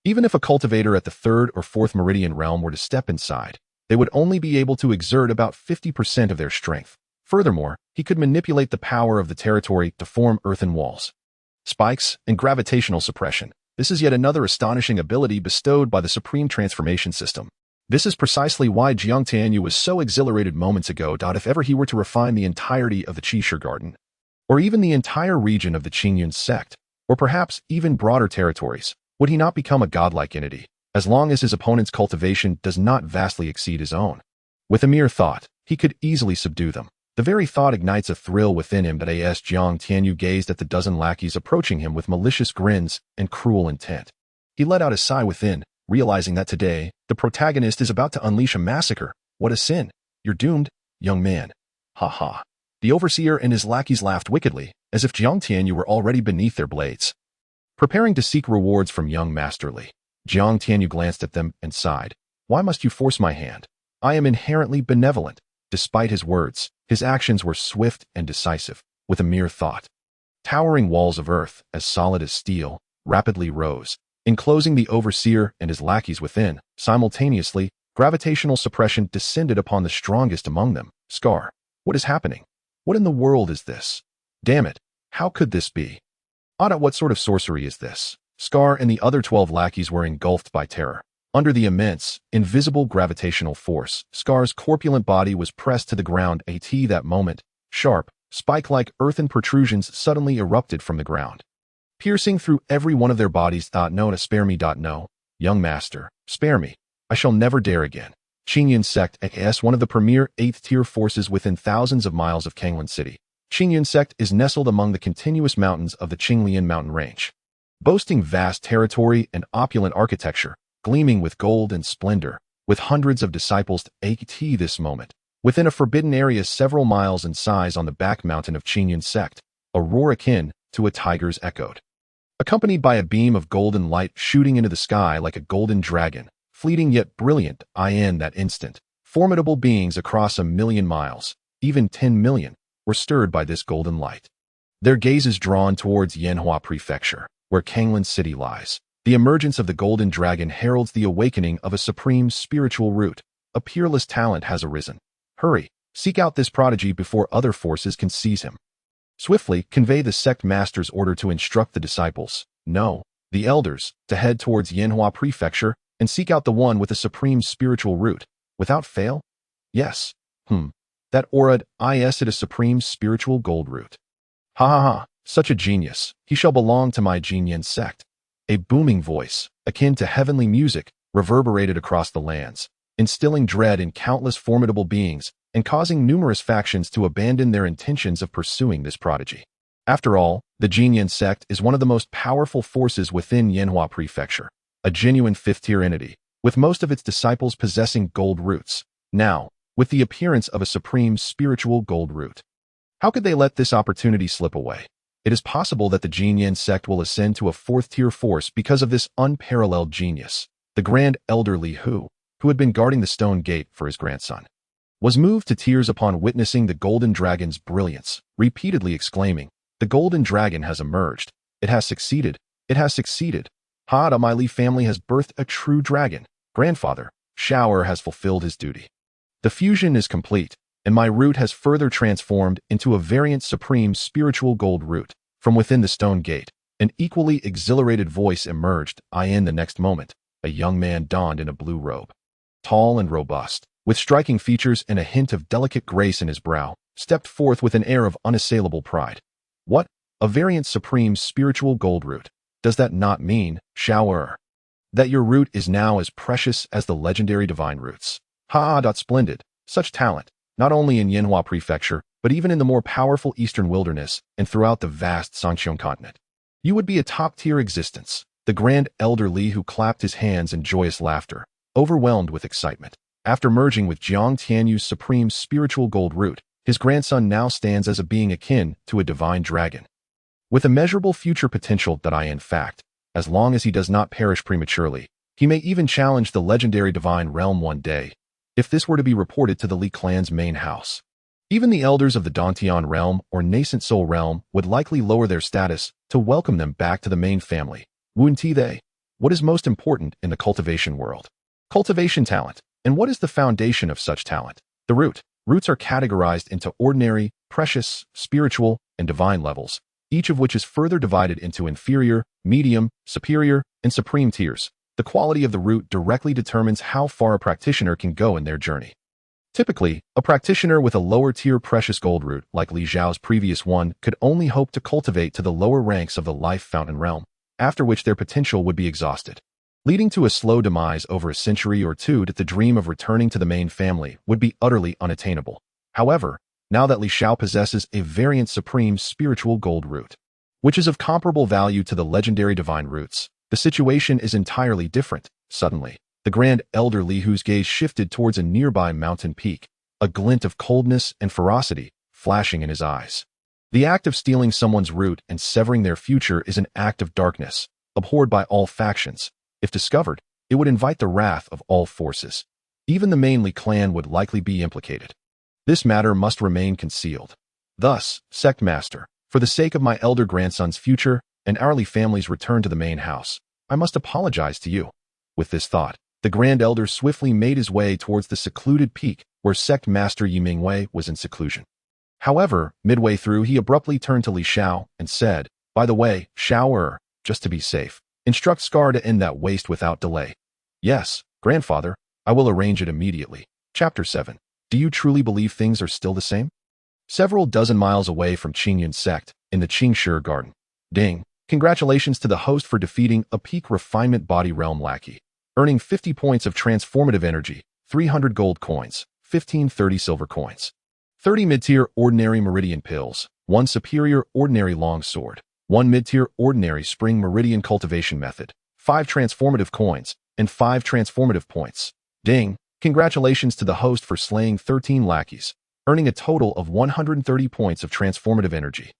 Speaker 1: Even if a cultivator at the 3rd or 4th meridian realm were to step inside, they would only be able to exert about 50% of their strength, Furthermore, he could manipulate the power of the territory to form earthen walls. Spikes and gravitational suppression. This is yet another astonishing ability bestowed by the Supreme Transformation System. This is precisely why Jiang Tianyu was so exhilarated moments ago. If ever he were to refine the entirety of the Qishu Garden, or even the entire region of the Qingyun Sect, or perhaps even broader territories, would he not become a godlike entity, as long as his opponent's cultivation does not vastly exceed his own? With a mere thought, he could easily subdue them. The very thought ignites a thrill within him. As Jiang Tianyu gazed at the dozen lackeys approaching him with malicious grins and cruel intent, he let out a sigh within, realizing that today, the protagonist is about to unleash a massacre. What a sin! You're doomed, young man. Ha ha. The overseer and his lackeys laughed wickedly, as if Jiang Tianyu were already beneath their blades. Preparing to seek rewards from young Master Li, Jiang Tianyu glanced at them and sighed. Why must you force my hand? I am inherently benevolent. Despite his words, his actions were swift and decisive. With a mere thought, towering walls of earth, as solid as steel, rapidly rose, enclosing the overseer and his lackeys within. Simultaneously, gravitational suppression descended upon the strongest among them. Scar, what is happening? What in the world is this? Damn it, how could this be? What sort of sorcery is this? Scar and the other 12 lackeys were engulfed by terror. Under the immense, invisible gravitational force, Scar's corpulent body was pressed to the ground. At that moment, sharp, spike-like earthen protrusions suddenly erupted from the ground, piercing through every one of their bodies. No, spare me. No, young master, spare me. I shall never dare again. Qingyun Sect is one of the premier 8th-tier forces within thousands of miles of Qingyun City. Qingyun Sect is nestled among the continuous mountains of the Qinglian mountain range, boasting vast territory and opulent architecture, gleaming with gold and splendor, with hundreds of disciples at this moment, within a forbidden area several miles in size on the back mountain of Qingyun Sect, a roar akin to a tiger's echoed, accompanied by a beam of golden light shooting into the sky like a golden dragon, fleeting yet brilliant. In that instant, formidable beings across 1,000,000 miles, even 10 million, were stirred by this golden light. Their gazes drawn towards Yanhua Prefecture, where Qingyun City lies. The emergence of the golden dragon heralds the awakening of a supreme spiritual root. A peerless talent has arisen. Hurry, seek out this prodigy before other forces can seize him. Swiftly convey the sect master's order to instruct the disciples, no, the elders, to head towards Yanhua Prefecture and seek out the one with a supreme spiritual root. Without fail? Yes. That Orad is a supreme spiritual gold root. Ha ha ha, such a genius. He shall belong to my Qingyun Sect. A booming voice, akin to heavenly music, reverberated across the lands, instilling dread in countless formidable beings and causing numerous factions to abandon their intentions of pursuing this prodigy. After all, the Qingyun Sect is one of the most powerful forces within Yanhua Prefecture, a genuine 5th-tier entity, with most of its disciples possessing gold roots. Now, with the appearance of a supreme spiritual gold root, how could they let this opportunity slip away? It is possible that the Qingyun Sect will ascend to a 4th-tier force because of this unparalleled genius. The Grand Elder Li who had been guarding the stone gate for his grandson, was moved to tears upon witnessing the golden dragon's brilliance, repeatedly exclaiming, "The golden dragon has emerged. It has succeeded. It has succeeded. My Li family has birthed a true dragon. Grandfather, Shower has fulfilled his duty. The fusion is complete, and my root has further transformed into a variant supreme spiritual gold root." From within the stone gate, an equally exhilarated voice emerged. In the next moment, a young man donned in a blue robe, tall and robust, with striking features and a hint of delicate grace in his brow, stepped forth with an air of unassailable pride. What? A variant supreme spiritual gold root. Does that not mean, Shower, that your root is now as precious as the legendary divine roots? Splendid. Such talent, not only in Yanhua Prefecture, but even in the more powerful eastern wilderness and throughout the vast Sangxiong continent. You would be a top-tier existence. The Grand Elder Li who clapped his hands in joyous laughter, overwhelmed with excitement. After merging with Jiang Tianyu's supreme spiritual gold root, his grandson now stands as a being akin to a divine dragon, with immeasurable future potential. In fact, as long as he does not perish prematurely, he may even challenge the legendary divine realm one day, if this were to be reported to the Li clan's main house. Even the elders of the dantian realm or nascent soul realm would likely lower their status to welcome them back to the main family. What is most important in the cultivation world? Cultivation talent. And what is the foundation of such talent? The root. Roots are categorized into ordinary, precious, spiritual, and divine levels, each of which is further divided into inferior, medium, superior, and supreme tiers. The quality of the root directly determines how far a practitioner can go in their journey. Typically, a practitioner with a lower-tier precious gold root, like Li Zhao's previous one, could only hope to cultivate to the lower ranks of the life fountain realm, after which their potential would be exhausted. Leading to a slow demise over a century or two, that the dream of returning to the main family would be utterly unattainable. However, now that Li Zhao possesses a variant supreme spiritual gold root, which is of comparable value to the legendary divine roots, the situation is entirely different. Suddenly, the Grand Elder Li Hu's gaze shifted towards a nearby mountain peak, a glint of coldness and ferocity flashing in his eyes. The act of stealing someone's root and severing their future is an act of darkness, abhorred by all factions. If discovered, it would invite the wrath of all forces. Even the main Li clan would likely be implicated. This matter must remain concealed. Thus, Sect Master, for the sake of my elder grandson's future and our Li family's return to the main house, I must apologize to you. With this thought, the Grand Elder swiftly made his way towards the secluded peak where Sect Master Yimingwei was in seclusion. However, midway through he abruptly turned to Li Xiao and said, "By the way, Xiao, just to be safe, instruct Scar to end that waste without delay." "Yes, grandfather, I will arrange it immediately." Chapter 7. Do you truly believe things are still the same? Several dozen miles away from Qingyun Sect, in the Qingshi Garden. Ding. Congratulations to the host for defeating a peak refinement body realm lackey, earning 50 points of transformative energy, 300 gold coins, 1530 silver coins, 30 mid-tier ordinary meridian pills, 1 superior ordinary long sword, 1 mid-tier ordinary spring meridian cultivation method, 5 transformative coins, and 5 transformative points. Ding. Congratulations to the host for slaying 13 lackeys, earning a total of 130 points of transformative energy,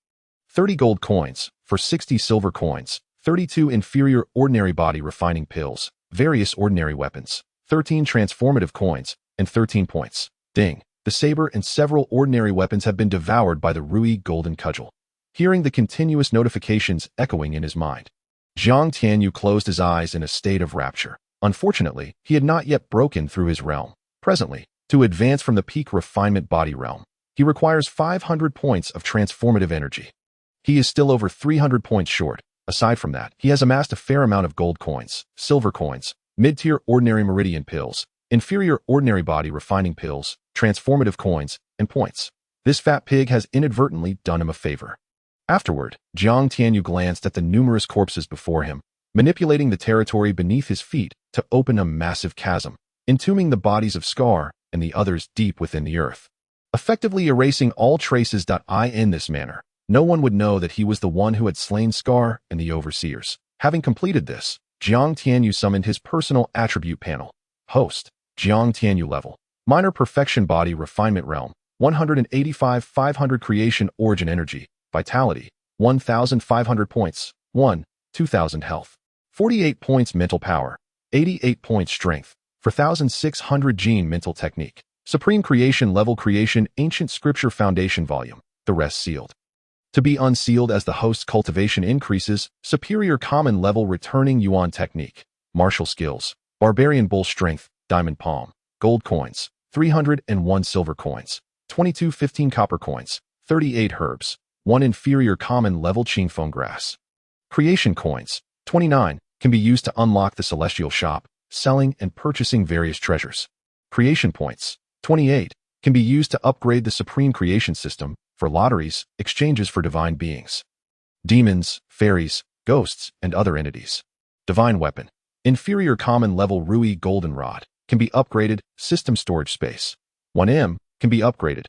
Speaker 1: 30 gold coins for 60 silver coins, 32 inferior ordinary body refining pills, various ordinary weapons, 13 transformative coins, and 13 points. Ding. The saber and several ordinary weapons have been devoured by the Ruyi golden cudgel. Hearing the continuous notifications echoing in his mind, Zhang Tianyu closed his eyes in a state of rapture. Unfortunately, he had not yet broken through his realm. Presently, to advance from the peak refinement body realm, he requires 500 points of transformative energy. He is still over 300 points short. Aside from that, he has amassed a fair amount of gold coins, silver coins, mid-tier ordinary meridian pills, inferior ordinary body refining pills, transformative coins, and points. This fat pig has inadvertently done him a favor. Afterward, Zhang Tianyu glanced at the numerous corpses before him, manipulating the territory beneath his feet to open a massive chasm, entombing the bodies of Scar and the others deep within the earth, effectively erasing all traces. In this manner, no one would know that he was the one who had slain Scar and the overseers. Having completed this, Zhang Tianyu summoned his personal attribute panel. Host, Zhang Tianyu level, minor perfection body refinement realm, 185 500 creation origin energy, vitality, 1,500 points, 2,000 health, 48 points mental power, 88 points strength, 4,600 gene mental technique, supreme creation level creation ancient scripture foundation volume, the rest sealed. To be unsealed as the host's cultivation increases, superior common level returning yuan technique, martial skills, barbarian bull strength, diamond palm, gold coins, 301 silver coins, 22 15 copper coins, 38 herbs, 1 inferior common level qingfeng grass. Creation coins, 29, can be used to unlock the celestial shop, selling and purchasing various treasures. Creation points, 28, can be used to upgrade the supreme creation system, for lotteries, exchanges for divine beings, demons, fairies, ghosts, and other entities. Divine weapon, inferior common level Ruyi golden rod, can be upgraded, system storage space. 1M, can be upgraded.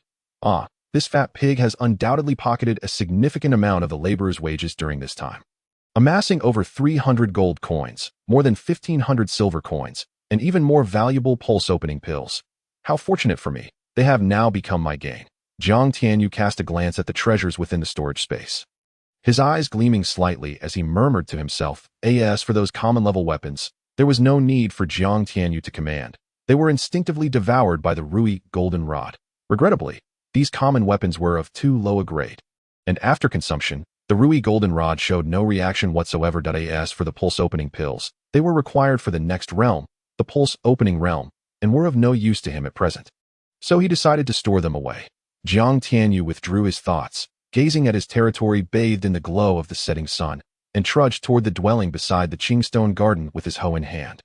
Speaker 1: This fat pig has undoubtedly pocketed a significant amount of the laborer's wages during this time, amassing over 300 gold coins, more than 1,500 silver coins, and even more valuable pulse-opening pills. How fortunate for me, they have now become my gain. Zhang Tianyu cast a glance at the treasures within the storage space, his eyes gleaming slightly as he murmured to himself, as for those common-level weapons, there was no need for Zhang Tianyu to command. They were instinctively devoured by the Ruyi golden rod. Regrettably, these common weapons were of too low a grade, and after consumption, the Ruyi golden rod showed no reaction whatsoever. As for the pulse-opening pills, they were required for the next realm, the pulse-opening realm, and were of no use to him at present. So he decided to store them away. Jiang Tianyu withdrew his thoughts, gazing at his territory bathed in the glow of the setting sun, and trudged toward the dwelling beside the Qingstone garden with his hoe in hand.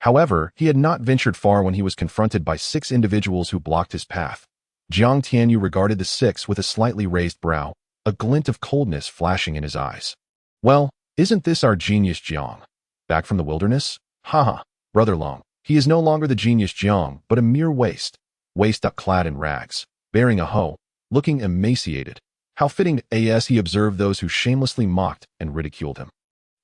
Speaker 1: However, he had not ventured far when he was confronted by 6 individuals who blocked his path. Jiang Tianyu regarded the 6 with a slightly raised brow, a glint of coldness flashing in his eyes. Well, isn't this our genius Jiang? Back from the wilderness? Haha, brother Long. He is no longer the genius Jiang, but a mere waste up clad in rags, bearing a hoe, looking emaciated. How fitting as he observed those who shamelessly mocked and ridiculed him.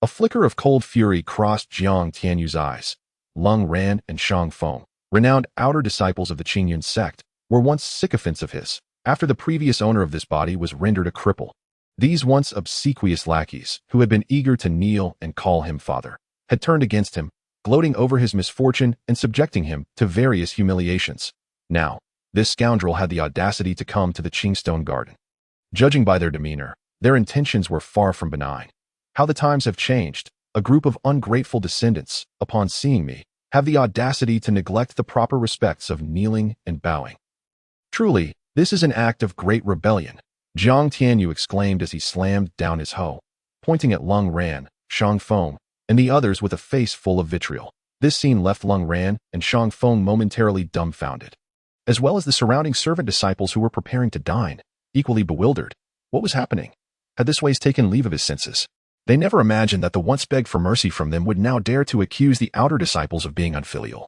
Speaker 1: A flicker of cold fury crossed Jiang Tianyu's eyes. Lung Ran and Shang Feng, renowned outer disciples of the Qingyun Sect, were once sycophants of his, after the previous owner of this body was rendered a cripple. These once obsequious lackeys, who had been eager to kneel and call him father, had turned against him, gloating over his misfortune and subjecting him to various humiliations. Now, this scoundrel had the audacity to come to the Qingstone garden. Judging by their demeanor, their intentions were far from benign. How the times have changed. A group of ungrateful descendants, upon seeing me, have the audacity to neglect the proper respects of kneeling and bowing. Truly, this is an act of great rebellion, Jiang Tianyu exclaimed as he slammed down his hoe, pointing at Lung Ran, Shang Feng, and the others with a face full of vitriol. This scene left Lung Ran and Shang Feng momentarily dumbfounded, as well as the surrounding servant disciples who were preparing to dine, equally bewildered. What was happening? Had this waste taken leave of his senses? They never imagined that the once begged for mercy from them would now dare to accuse the outer disciples of being unfilial,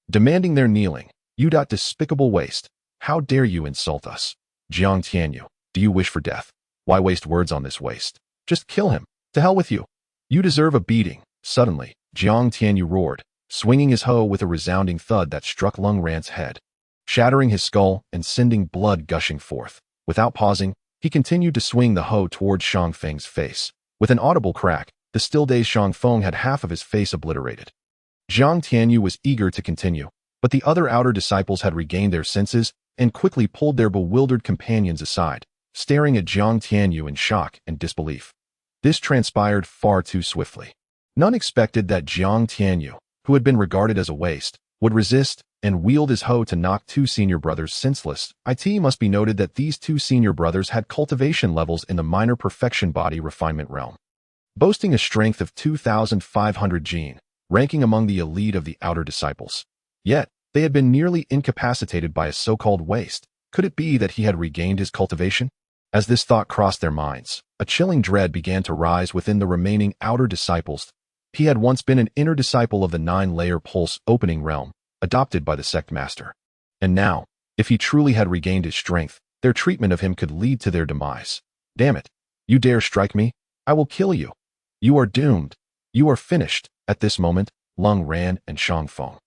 Speaker 1: demanding their kneeling. You despicable waste. How dare you insult us? Jiang Tianyu, do you wish for death? Why waste words on this waste? Just kill him. To hell with you. You deserve a beating. Suddenly, Jiang Tianyu roared, swinging his hoe with a resounding thud that struck Lung Ran's head, shattering his skull and sending blood gushing forth. Without pausing, he continued to swing the hoe toward Shang Feng's face. With an audible crack, the still-dazed Shang Feng had half of his face obliterated. Jiang Tianyu was eager to continue, but the other outer disciples had regained their senses and quickly pulled their bewildered companions aside, staring at Jiang Tianyu in shock and disbelief. This transpired far too swiftly. None expected that Jiang Tianyu, who had been regarded as a waste, would resist and wield his hoe to knock 2 senior brothers senseless. It must be noted that these 2 senior brothers had cultivation levels in the minor perfection body refinement realm, boasting a strength of 2,500 gene, ranking among the elite of the outer disciples. Yet, they had been nearly incapacitated by a so-called waste. Could it be that he had regained his cultivation? As this thought crossed their minds, a chilling dread began to rise within the remaining outer disciples. He had once been an inner disciple of the 9-layer pulse opening realm, adopted by the sect master. And now, if he truly had regained his strength, their treatment of him could lead to their demise. Damn it. You dare strike me? I will kill you. You are doomed. You are finished. At this moment, Lung Ran and Shang Feng,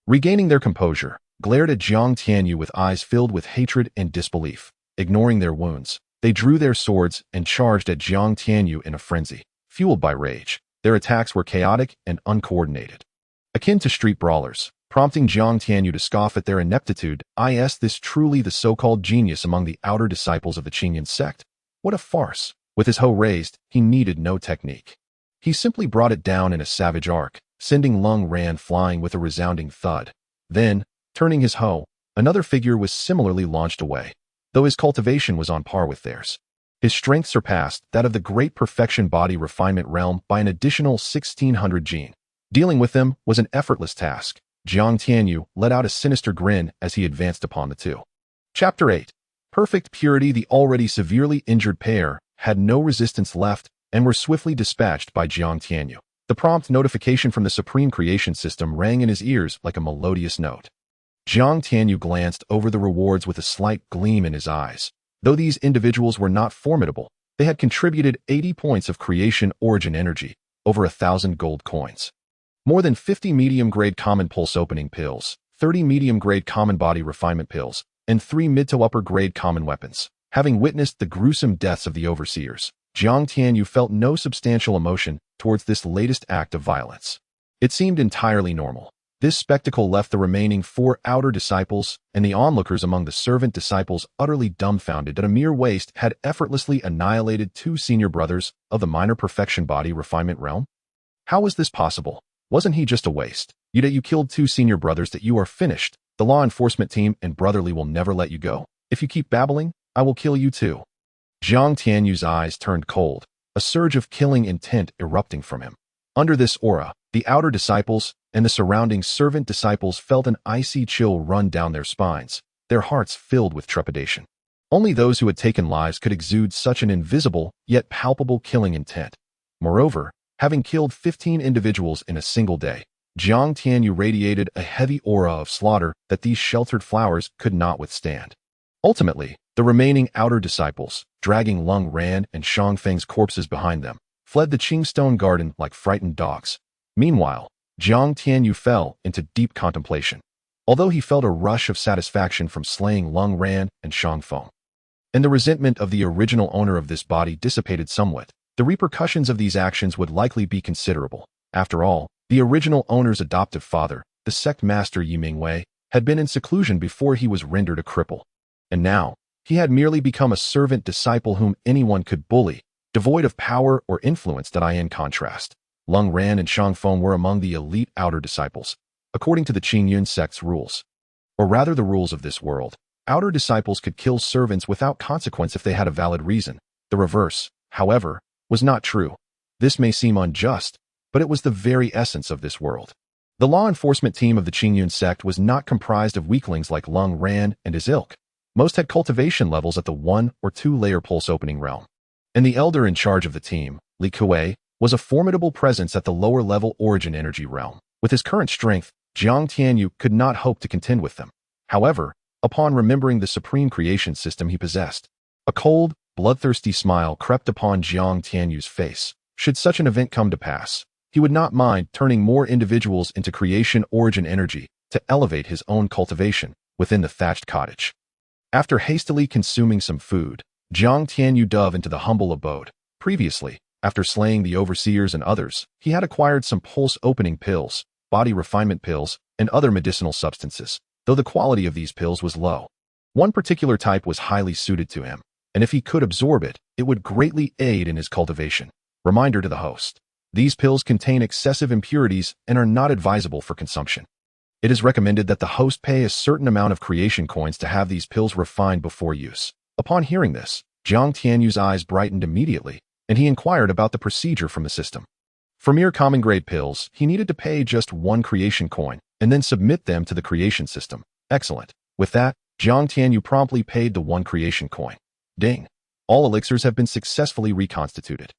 Speaker 1: regaining their composure, glared at Jiang Tianyu with eyes filled with hatred and disbelief. Ignoring their wounds, they drew their swords and charged at Jiang Tianyu in a frenzy, fueled by rage. Their attacks were chaotic and uncoordinated, akin to street brawlers, prompting Jiang Tianyu to scoff at their ineptitude. Is this truly the so-called genius among the outer disciples of the Qingyun Sect? What a farce! With his hoe raised, he needed no technique. He simply brought it down in a savage arc, sending Lung Ran flying with a resounding thud. Then, turning his hoe, another figure was similarly launched away, though his cultivation was on par with theirs. His strength surpassed that of the great perfection body refinement realm by an additional 1,600 gene. Dealing with them was an effortless task. Jiang Tianyu let out a sinister grin as he advanced upon the 2. Chapter 8. Perfect purity. The already severely injured pair had no resistance left and were swiftly dispatched by Jiang Tianyu. The prompt notification from the Supreme Creation System rang in his ears like a melodious note. Jiang Tianyu glanced over the rewards with a slight gleam in his eyes. Though these individuals were not formidable, they had contributed 80 points of creation origin energy, over 1,000 gold coins, more than 50 medium-grade common pulse opening pills, 30 medium-grade common body refinement pills, and 3 mid to upper-grade common weapons. Having witnessed the gruesome deaths of the overseers, Jiang Tianyu felt no substantial emotion towards this latest act of violence. It seemed entirely normal. This spectacle left the remaining 4 outer disciples and the onlookers among the servant disciples utterly dumbfounded that a mere waste had effortlessly annihilated 2 senior brothers of the minor perfection body refinement realm. How was this possible? Wasn't he just a waste? You killed 2 senior brothers, that you are finished. The law enforcement team and brotherly will never let you go. If you keep babbling, I will kill you too. Jiang Tianyu's eyes turned cold, a surge of killing intent erupting from him. Under this aura, the outer disciples and the surrounding servant disciples felt an icy chill run down their spines, their hearts filled with trepidation. Only those who had taken lives could exude such an invisible, yet palpable killing intent. Moreover, having killed 15 individuals in a single day, Jiang Tianyu radiated a heavy aura of slaughter that these sheltered flowers could not withstand. Ultimately, the remaining outer disciples, dragging Lung Ran and Shangfeng's corpses behind them, fled the Qingstone garden like frightened dogs. Meanwhile, Jiang Tianyu fell into deep contemplation, although he felt a rush of satisfaction from slaying Lung Ran and Shangfeng. And the resentment of the original owner of this body dissipated somewhat. The repercussions of these actions would likely be considerable. After all, the original owner's adoptive father, the sect master Yi Mingwei, had been in seclusion before he was rendered a cripple. And now, he had merely become a servant disciple whom anyone could bully, devoid of power or influence. In contrast, Lung Ran and Shangfeng were among the elite outer disciples, according to the Qingyun Sect's rules. Or rather the rules of this world. Outer disciples could kill servants without consequence if they had a valid reason. The reverse, however, was not true. This may seem unjust, but it was the very essence of this world. The law enforcement team of the Qingyun Sect was not comprised of weaklings like Lung Ran and his ilk. Most had cultivation levels at the 1 or 2 layer pulse opening realm. And the elder in charge of the team, Li Kuei, was a formidable presence at the lower level origin energy realm. With his current strength, Jiang Tianyu could not hope to contend with them. However, upon remembering the supreme creation system he possessed, a cold, bloodthirsty smile crept upon Jiang Tianyu's face. Should such an event come to pass, he would not mind turning more individuals into creation origin energy to elevate his own cultivation within the thatched cottage. After hastily consuming some food, Jiang Tianyu dove into the humble abode. Previously, after slaying the overseers and others, he had acquired some pulse-opening pills, body refinement pills, and other medicinal substances, though the quality of these pills was low. One particular type was highly suited to him, and if he could absorb it, it would greatly aid in his cultivation. Reminder to the host: these pills contain excessive impurities and are not advisable for consumption. It is recommended that the host pay a certain amount of creation coins to have these pills refined before use. Upon hearing this, Jiang Tianyu's eyes brightened immediately, and he inquired about the procedure from the system. For mere common-grade pills, he needed to pay just 1 creation coin, and then submit them to the creation system. Excellent. With that, Jiang Tianyu promptly paid the 1 creation coin. Ding. All elixirs have been successfully reconstituted.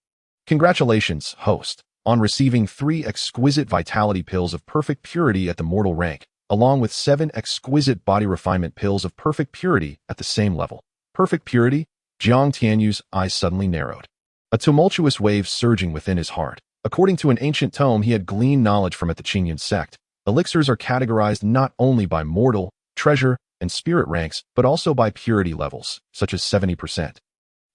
Speaker 1: Congratulations, host, on receiving 3 exquisite vitality pills of perfect purity at the mortal rank, along with 7 exquisite body refinement pills of perfect purity at the same level. Perfect purity? Jiang Tianyu's eyes suddenly narrowed, a tumultuous wave surging within his heart. According to an ancient tome he had gleaned knowledge from at the Qingyun Sect, elixirs are categorized not only by mortal, treasure, and spirit ranks, but also by purity levels, such as 70%,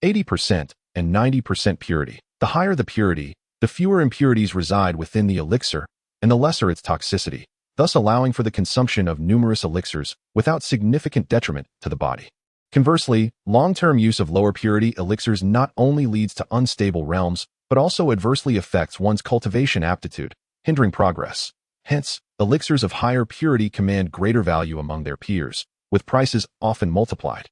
Speaker 1: 80%, and 90% purity. The higher the purity, the fewer impurities reside within the elixir, and the lesser its toxicity, thus allowing for the consumption of numerous elixirs without significant detriment to the body. Conversely, long-term use of lower purity elixirs not only leads to unstable realms, but also adversely affects one's cultivation aptitude, hindering progress. Hence, elixirs of higher purity command greater value among their peers, with prices often multiplied.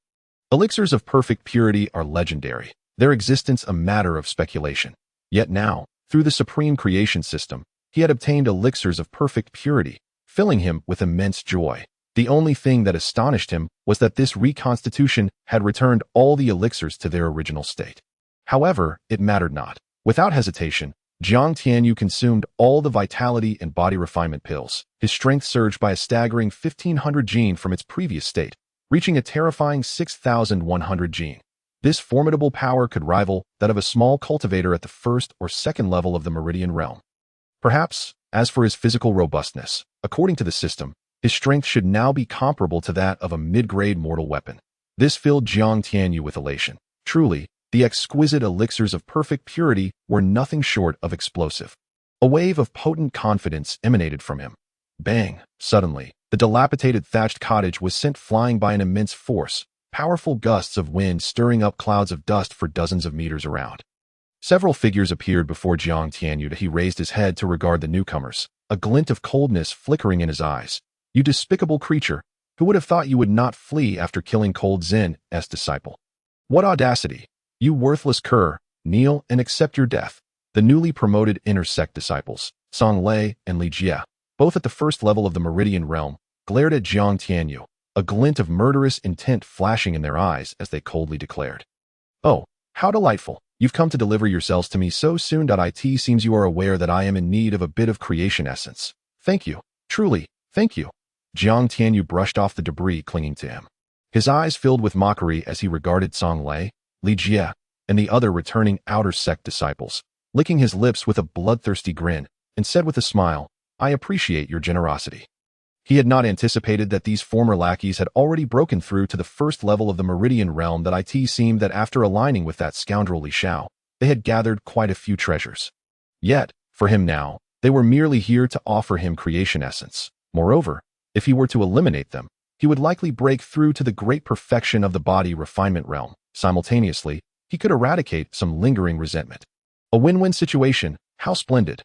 Speaker 1: Elixirs of perfect purity are legendary, their existence a matter of speculation. Yet now, through the supreme creation system, he had obtained elixirs of perfect purity, filling him with immense joy. The only thing that astonished him was that this reconstitution had returned all the elixirs to their original state. However, it mattered not. Without hesitation, Jiang Tianyu consumed all the vitality and body refinement pills. His strength surged by a staggering 1,500 gene from its previous state, reaching a terrifying 6,100 gene. This formidable power could rival that of a small cultivator at the 1st or 2nd level of the Meridian realm. Perhaps, as for his physical robustness, according to the system, his strength should now be comparable to that of a mid-grade mortal weapon. This filled Jiang Tianyu with elation. Truly, the exquisite elixirs of perfect purity were nothing short of explosive. A wave of potent confidence emanated from him. Bang! Suddenly, the dilapidated thatched cottage was sent flying by an immense force, powerful gusts of wind stirring up clouds of dust for dozens of meters around. Several figures appeared before Jiang Tianyu. He raised his head to regard the newcomers, a glint of coldness flickering in his eyes. "You despicable creature, Who would have thought you would not flee after killing Cold Zin's disciple? What audacity! You worthless cur, kneel and accept your death. The newly promoted inner sect disciples, Song Lei and Li Jie, both at the first level of the Meridian realm, glared at Jiang Tianyu, a glint of murderous intent flashing in their eyes as they coldly declared. Oh, how delightful! You've come to deliver yourselves to me so soon. It seems you are aware that I am in need of a bit of creation essence. Thank you. Truly, thank you. Jiang Tianyu brushed off the debris clinging to him. His eyes filled with mockery as he regarded Song Lei, Li Jie, and the other returning outer sect disciples, licking his lips with a bloodthirsty grin, and said with a smile, I appreciate your generosity. He had not anticipated that these former lackeys had already broken through to the first level of the Meridian realm. It seemed that after aligning with that scoundrel Li Shao, they had gathered quite a few treasures. Yet, for him now, they were merely here to offer him creation essence. Moreover, if he were to eliminate them, he would likely break through to the great perfection of the body refinement realm. Simultaneously, he could eradicate some lingering resentment. A win-win situation. How splendid.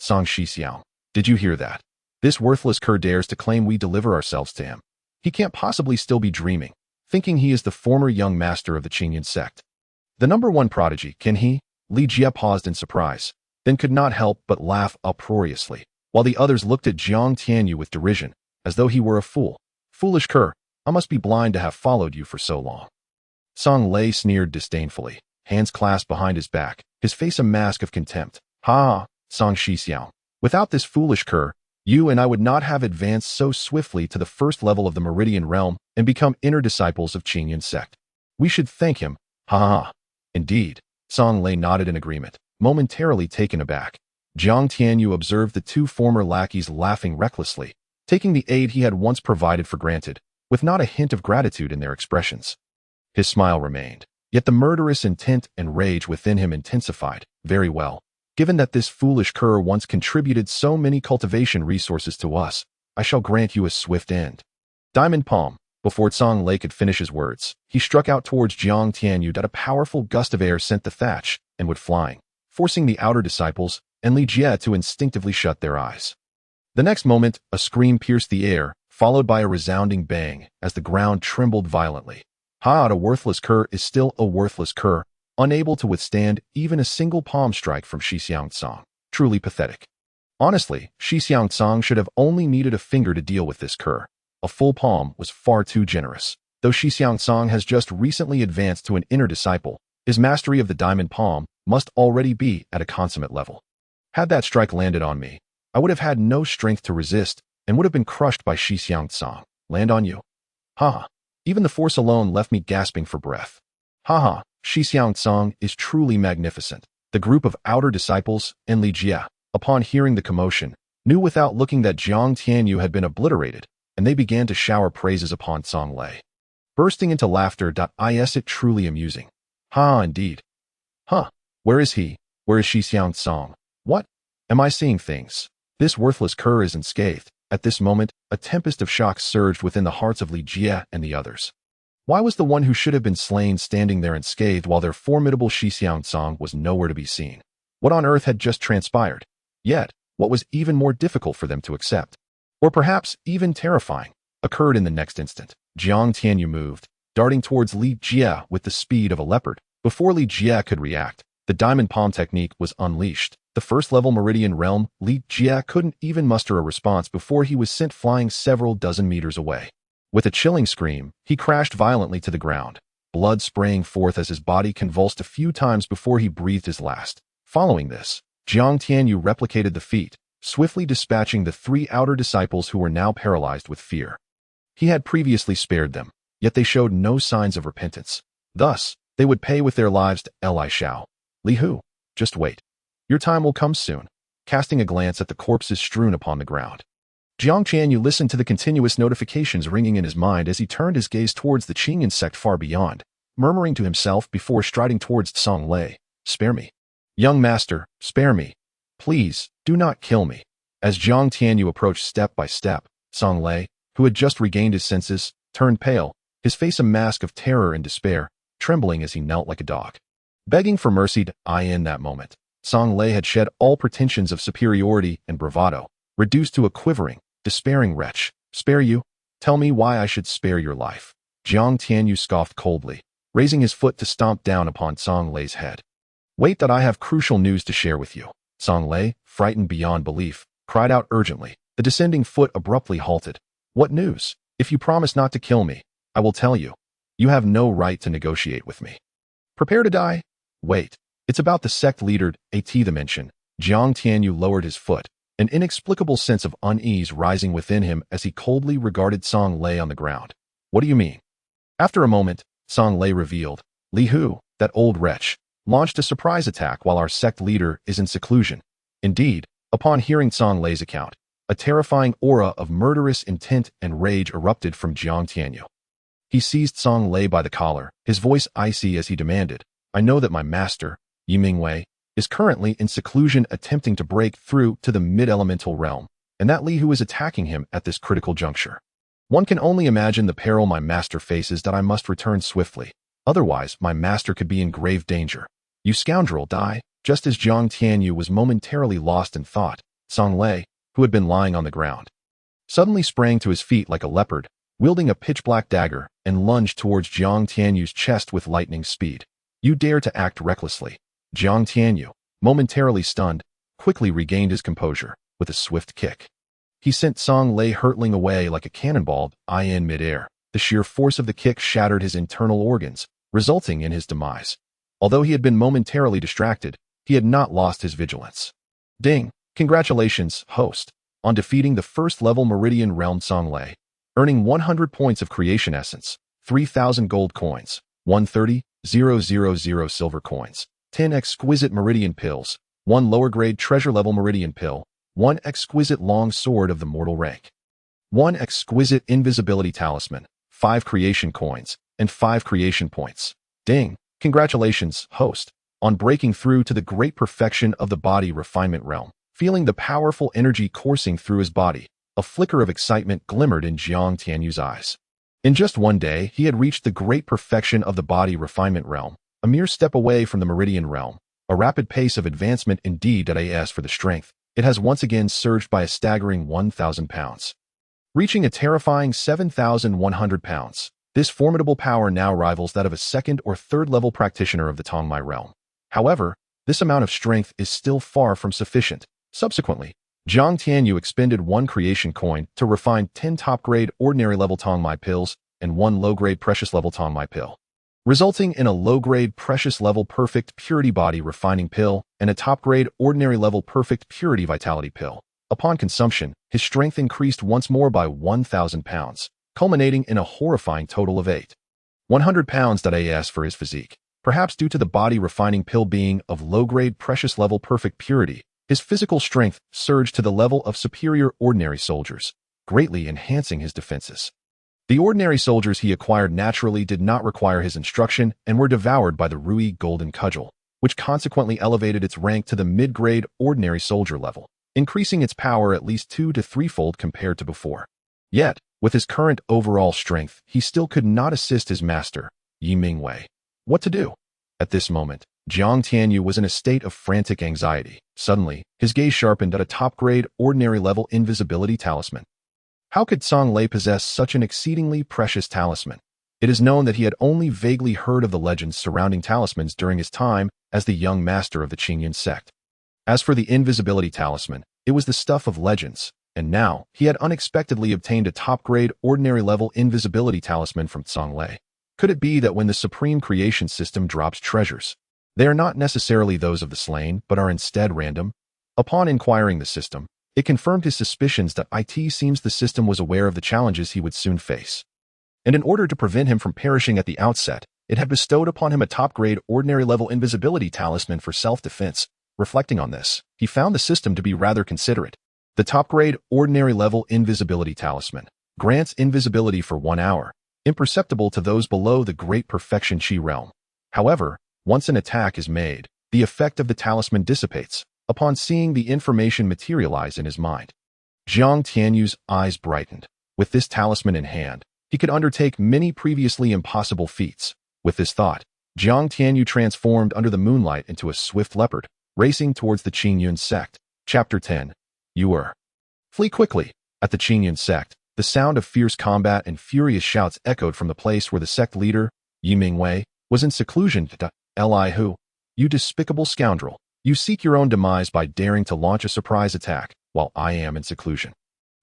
Speaker 1: Song Shixiang. Did you hear that? This worthless cur dares to claim we deliver ourselves to him. He can't possibly still be dreaming, thinking he is the former young master of the Qingyun Sect. The number one prodigy, can he? Li Jie paused in surprise, then could not help but laugh uproariously, while the others looked at Jiang Tianyu with derision, as though he were a fool. Foolish cur, I must be blind to have followed you for so long. Song Lei sneered disdainfully, hands clasped behind his back, his face a mask of contempt. Ha! Song Shixiang. Without this foolish cur, you and I would not have advanced so swiftly to the first level of the Meridian realm and become inner disciples of Qingyun Sect. We should thank him. Ha ha. Indeed. Song Lei nodded in agreement, momentarily taken aback. Jiang Tianyu observed the two former lackeys laughing recklessly, taking the aid he had once provided for granted, with not a hint of gratitude in their expressions. His smile remained, yet the murderous intent and rage within him intensified. Very well. Given that this foolish cur once contributed so many cultivation resources to us, I shall grant you a swift end. Diamond Palm. Before Song Lei could finish his words, he struck out towards Jiang Tianyu. A powerful gust of air sent the thatch and would flying, forcing the outer disciples and Li Jie to instinctively shut their eyes. The next moment, a scream pierced the air, followed by a resounding bang as the ground trembled violently. A worthless cur is still a worthless cur, unable to withstand even a single palm strike from Shixiang. Truly pathetic. Honestly, Shixiang should have only needed a finger to deal with this cur. A full palm was far too generous. Though Shixiang has just recently advanced to an inner disciple, his mastery of the diamond palm must already be at a consummate level. Had that strike landed on me, I would have had no strength to resist and would have been crushed by Shixiang. Land on you? Even the force alone left me gasping for breath. Shixiang is truly magnificent. The group of outer disciples and Li Jie, upon hearing the commotion, knew without looking that Jiang Tianyu had been obliterated, and they began to shower praises upon Song Lei. Bursting into laughter. Is it truly amusing? Indeed. Where is he? Where is Shixiang? What? Am I seeing things? This worthless cur is unscathed. At this moment, a tempest of shock surged within the hearts of Li Jie and the others. Why was the one who should have been slain standing there unscathed while their formidable Shixiang was nowhere to be seen? What on earth had just transpired? Yet, what was even more difficult for them to accept, or perhaps even terrifying, occurred in the next instant. Jiang Tianyu moved, darting towards Li Jie with the speed of a leopard. Before Li Jie could react, the diamond palm technique was unleashed. The first level Meridian realm, Li Jie couldn't even muster a response before he was sent flying several dozen meters away. With a chilling scream, he crashed violently to the ground, blood spraying forth as his body convulsed a few times before he breathed his last. Following this, Jiang Tianyu replicated the feat, swiftly dispatching the three outer disciples who were now paralyzed with fear. He had previously spared them, yet they showed no signs of repentance. Thus, they would pay with their lives to Li Shao. Li Hu, just wait. Your time will come soon. Casting a glance at the corpses strewn upon the ground, Jiang Tianyu listened to the continuous notifications ringing in his mind as he turned his gaze towards the Qingyun Sect far beyond, murmuring to himself before striding towards Song Lei, "Spare me. Young master, spare me. Please, do not kill me." As Jiang Tianyu approached step by step, Song Lei, who had just regained his senses, turned pale, his face a mask of terror and despair, trembling as he knelt like a dog, begging for mercy. In that moment, Song Lei had shed all pretensions of superiority and bravado, reduced to a quivering, despairing wretch. "Spare you? Tell me why I should spare your life. Jiang Tianyu scoffed coldly, raising his foot to stomp down upon Song Lei's head. Wait, that I have crucial news to share with you. Song Lei, frightened beyond belief, cried out urgently. The descending foot abruptly halted. What news? If you promise not to kill me, I will tell you. You have no right to negotiate with me. Prepare to die? Wait. It's about the sect leader, the mention. Jiang Tianyu lowered his foot, an inexplicable sense of unease rising within him as he coldly regarded Song Lei on the ground. What do you mean? After a moment, Song Lei revealed, Li Hu, that old wretch, launched a surprise attack while our sect leader is in seclusion. Indeed, upon hearing Song Lei's account, a terrifying aura of murderous intent and rage erupted from Jiang Tianyu. He seized Song Lei by the collar, his voice icy as he demanded, I know that my master, Yi Mingwei, is currently in seclusion attempting to break through to the mid-elemental realm, and that Li Hu is attacking him at this critical juncture. One can only imagine the peril my master faces, that I must return swiftly. Otherwise, my master could be in grave danger. You scoundrel, die. Just as Jiang Tianyu was momentarily lost in thought, Song Lei, who had been lying on the ground, suddenly sprang to his feet like a leopard, wielding a pitch-black dagger, and lunged towards Jiang Tianyu's chest with lightning speed. You dare to act recklessly. Jiang Tianyu, momentarily stunned, quickly regained his composure with a swift kick. He sent Song Lei hurtling away like a cannonball in midair. The sheer force of the kick shattered his internal organs, resulting in his demise. Although he had been momentarily distracted, he had not lost his vigilance. Ding! Congratulations, host, on defeating the first-level Meridian Realm Song Lei, earning 100 points of creation essence, 3,000 gold coins, 130,000 silver coins, 10 exquisite Meridian pills, 1 lower-grade treasure-level Meridian pill, 1 exquisite long sword of the mortal rank, 1 exquisite invisibility talisman, 5 creation coins, and 5 creation points. Ding! Congratulations, host, on breaking through to the great perfection of the body refinement realm. Feeling the powerful energy coursing through his body, a flicker of excitement glimmered in Jiang Tianyu's eyes. In just one day, he had reached the great perfection of the body refinement realm, a mere step away from the Meridian realm, a rapid pace of advancement indeed. As for the strength, it has once again surged by a staggering 1,000 pounds. Reaching a terrifying 7,100 pounds, this formidable power now rivals that of a second or third level practitioner of the Tongmai realm. However, this amount of strength is still far from sufficient. Subsequently, Jiang Tianyu expended 1 creation coin to refine 10 top-grade ordinary-level Tongmai pills and 1 low-grade precious-level Tongmai pill, resulting in a low-grade precious-level perfect purity body refining pill and a top-grade ordinary-level perfect purity vitality pill. Upon consumption, his strength increased once more by 1,000 pounds, culminating in a horrifying total of 100 pounds. As for his physique, perhaps due to the body refining pill being of low-grade precious-level perfect purity, his physical strength surged to the level of superior ordinary soldiers, greatly enhancing his defenses. The ordinary soldiers he acquired naturally did not require his instruction and were devoured by the Ruyi golden cudgel, which consequently elevated its rank to the mid-grade ordinary soldier level, increasing its power at least 2 to 3-fold compared to before. Yet, with his current overall strength, he still could not assist his master, Yi Mingwei. What to do? At this moment, Jiang Tianyu was in a state of frantic anxiety. Suddenly, his gaze sharpened at a top-grade, ordinary-level invisibility talisman. How could Song Lei possess such an exceedingly precious talisman? It is known that he had only vaguely heard of the legends surrounding talismans during his time as the young master of the Qingyun Sect. As for the invisibility talisman, it was the stuff of legends, and now he had unexpectedly obtained a top-grade, ordinary-level invisibility talisman from Song Lei. Could it be that when the Supreme Creation System drops treasures, they are not necessarily those of the slain, but are instead random? Upon inquiring the system, it confirmed his suspicions that it seems the system was aware of the challenges he would soon face. And in order to prevent him from perishing at the outset, it had bestowed upon him a top-grade ordinary-level invisibility talisman for self-defense. Reflecting on this, he found the system to be rather considerate. The top-grade ordinary-level invisibility talisman grants invisibility for 1 hour, imperceptible to those below the Great Perfection Chi realm. However, once an attack is made, the effect of the talisman dissipates upon seeing the information materialize in his mind. Jiang Tianyu's eyes brightened. With this talisman in hand, he could undertake many previously impossible feats. With this thought, Jiang Tianyu transformed under the moonlight into a swift leopard, racing towards the Qingyun Sect. Chapter 10. Flee quickly. At the Qingyun Sect, The sound of fierce combat and furious shouts echoed from the place where the sect leader, Yi Mingwei, was in seclusion. Li Hu, you despicable scoundrel, you seek your own demise by daring to launch a surprise attack while I am in seclusion.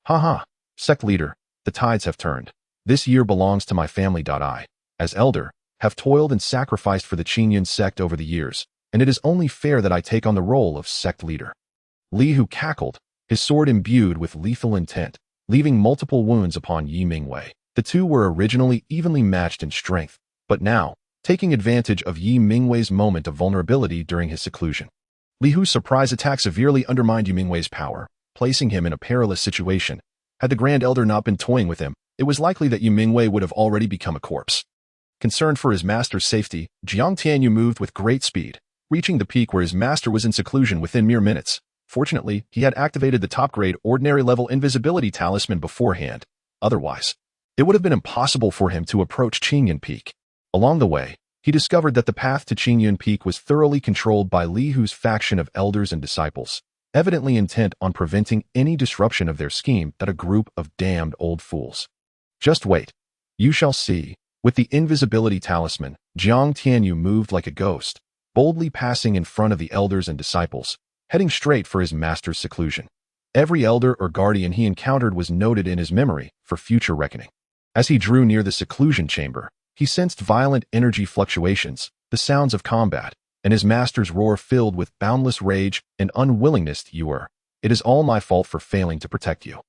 Speaker 1: Ha, sect leader, the tides have turned. This year belongs to my family. I, as elder, have toiled and sacrificed for the Qingyun Sect over the years, and it is only fair that I take on the role of sect leader. Li Hu cackled, his sword imbued with lethal intent, leaving multiple wounds upon Yi Mingwei. The two were originally evenly matched in strength, but now, taking advantage of Yi Mingwei's moment of vulnerability during his seclusion, Li Hu's surprise attack severely undermined Yi Mingwei's power, placing him in a perilous situation. Had the Grand Elder not been toying with him, it was likely that Yi Mingwei would have already become a corpse. Concerned for his master's safety, Jiang Tianyu moved with great speed, reaching the peak where his master was in seclusion within mere minutes. Fortunately, he had activated the top-grade ordinary-level invisibility talisman beforehand. Otherwise, it would have been impossible for him to approach Qingyun Peak. Along the way, he discovered that the path to Qingyun Peak was thoroughly controlled by Li Hu's faction of elders and disciples, evidently intent on preventing any disruption of their scheme that a group of damned old fools. Just wait. You shall see. With the invisibility talisman, Jiang Tianyu moved like a ghost, boldly passing in front of the elders and disciples, heading straight for his master's seclusion. Every elder or guardian he encountered was noted in his memory for future reckoning. As he drew near the seclusion chamber, he sensed violent energy fluctuations, the sounds of combat, and his master's roar filled with boundless rage and unwillingness. It is all my fault for failing to protect you.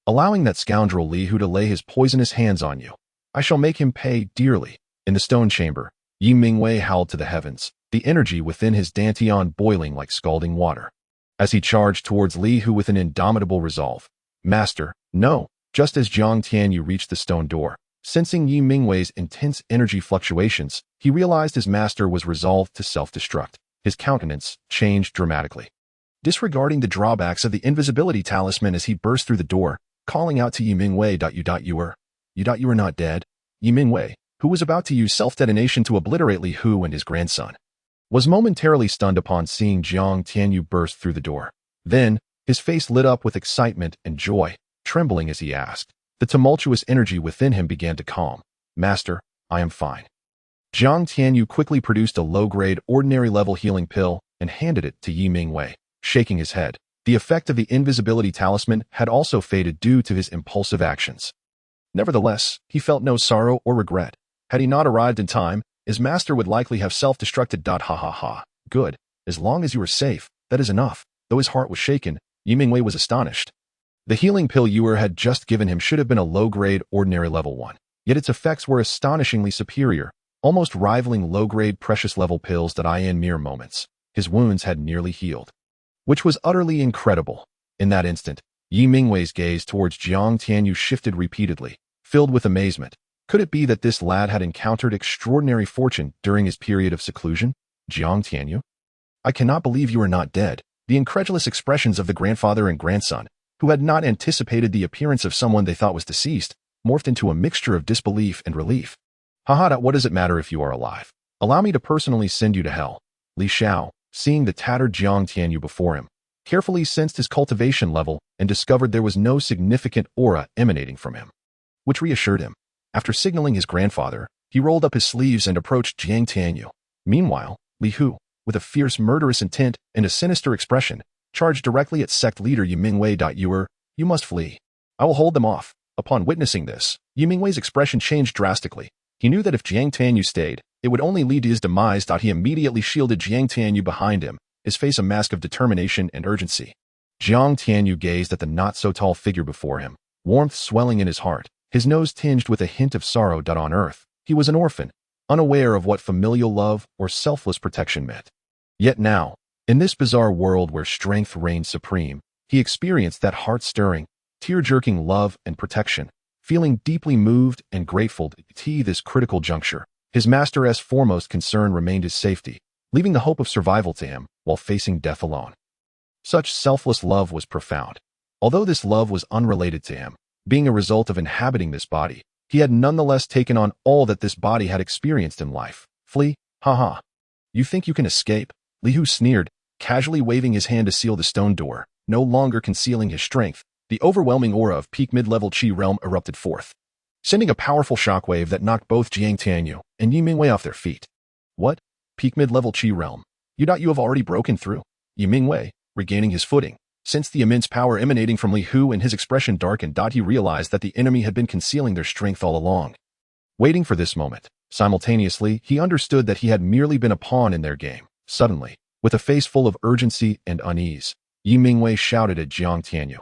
Speaker 1: Allowing that scoundrel Li Hu to lay his poisonous hands on you. I shall make him pay dearly. In the stone chamber, Yi Mingwei howled to the heavens, the energy within his dantian boiling like scalding water. As he charged towards Li Hu with an indomitable resolve. Master, no! Just as Jiang Tianyu reached the stone door, sensing Yi Mingwei's intense energy fluctuations, he realized his master was resolved to self-destruct. His countenance changed dramatically. Disregarding the drawbacks of the invisibility talisman as he burst through the door, calling out to Yi Mingwei. You are not dead. Yi Mingwei, who was about to use self-detonation to obliterate Li Hu and his grandson, was momentarily stunned upon seeing Jiang Tianyu burst through the door. Then, his face lit up with excitement and joy, trembling as he asked. The tumultuous energy within him began to calm. Master, I am fine. Jiang Tianyu quickly produced a low-grade ordinary-level healing pill and handed it to Yi Mingwei, shaking his head. The effect of the invisibility talisman had also faded due to his impulsive actions. Nevertheless, he felt no sorrow or regret. Had he not arrived in time, his master would likely have self-destructed. Good. As long as you are safe, that is enough. Though his heart was shaken, Yi Mingwei was astonished. The healing pill Yuer had just given him should have been a low-grade ordinary level 1, yet its effects were astonishingly superior, almost rivaling low-grade precious level pills that in mere moments. His wounds had nearly healed, which was utterly incredible. In that instant, Yi Mingwei's gaze towards Jiang Tianyu shifted repeatedly, filled with amazement. Could it be that this lad had encountered extraordinary fortune during his period of seclusion? Jiang Tianyu? I cannot believe you are not dead. The incredulous expressions of the grandfather and grandson, who had not anticipated the appearance of someone they thought was deceased, morphed into a mixture of disbelief and relief. What does it matter if you are alive? Allow me to personally send you to hell. Li Xiao, seeing the tattered Jiang Tianyu before him, carefully sensed his cultivation level and discovered there was no significant aura emanating from him, which reassured him. After signaling his grandfather, he rolled up his sleeves and approached Jiang Tianyu. Meanwhile, Li Hu, with a fierce murderous intent and a sinister expression, charged directly at sect leader Yi Mingwei. You must flee. I will hold them off. Upon witnessing this, Yi Mingwei's expression changed drastically. He knew that if Jiang Tianyu stayed, it would only lead to his demise. He immediately shielded Jiang Tianyu behind him, his face a mask of determination and urgency. Jiang Tianyu gazed at the not-so-tall figure before him, warmth swelling in his heart, his nose tinged with a hint of sorrow. On earth, he was an orphan, unaware of what familial love or selfless protection meant. Yet now, in this bizarre world where strength reigned supreme, he experienced that heart-stirring, tear-jerking love and protection, feeling deeply moved and grateful to this critical juncture. His master's foremost concern remained his safety, leaving the hope of survival to him while facing death alone. Such selfless love was profound. Although this love was unrelated to him, being a result of inhabiting this body, he had nonetheless taken on all that this body had experienced in life. Flee? You think you can escape? Li Hu sneered, casually waving his hand to seal the stone door, no longer concealing his strength. the overwhelming aura of peak mid-level Qi realm erupted forth, sending a powerful shockwave that knocked both Jiang Tianyu and Yi Mingwei off their feet. What? Peak mid-level Qi realm? You have already broken through? Yi Mingwei, regaining his footing, sensed the immense power emanating from Li Hu, and his expression darkened. He realized that the enemy had been concealing their strength all along. Waiting for this moment, simultaneously, he understood that he had merely been a pawn in their game. Suddenly, with a face full of urgency and unease, Yi Mingwei shouted at Jiang Tianyu,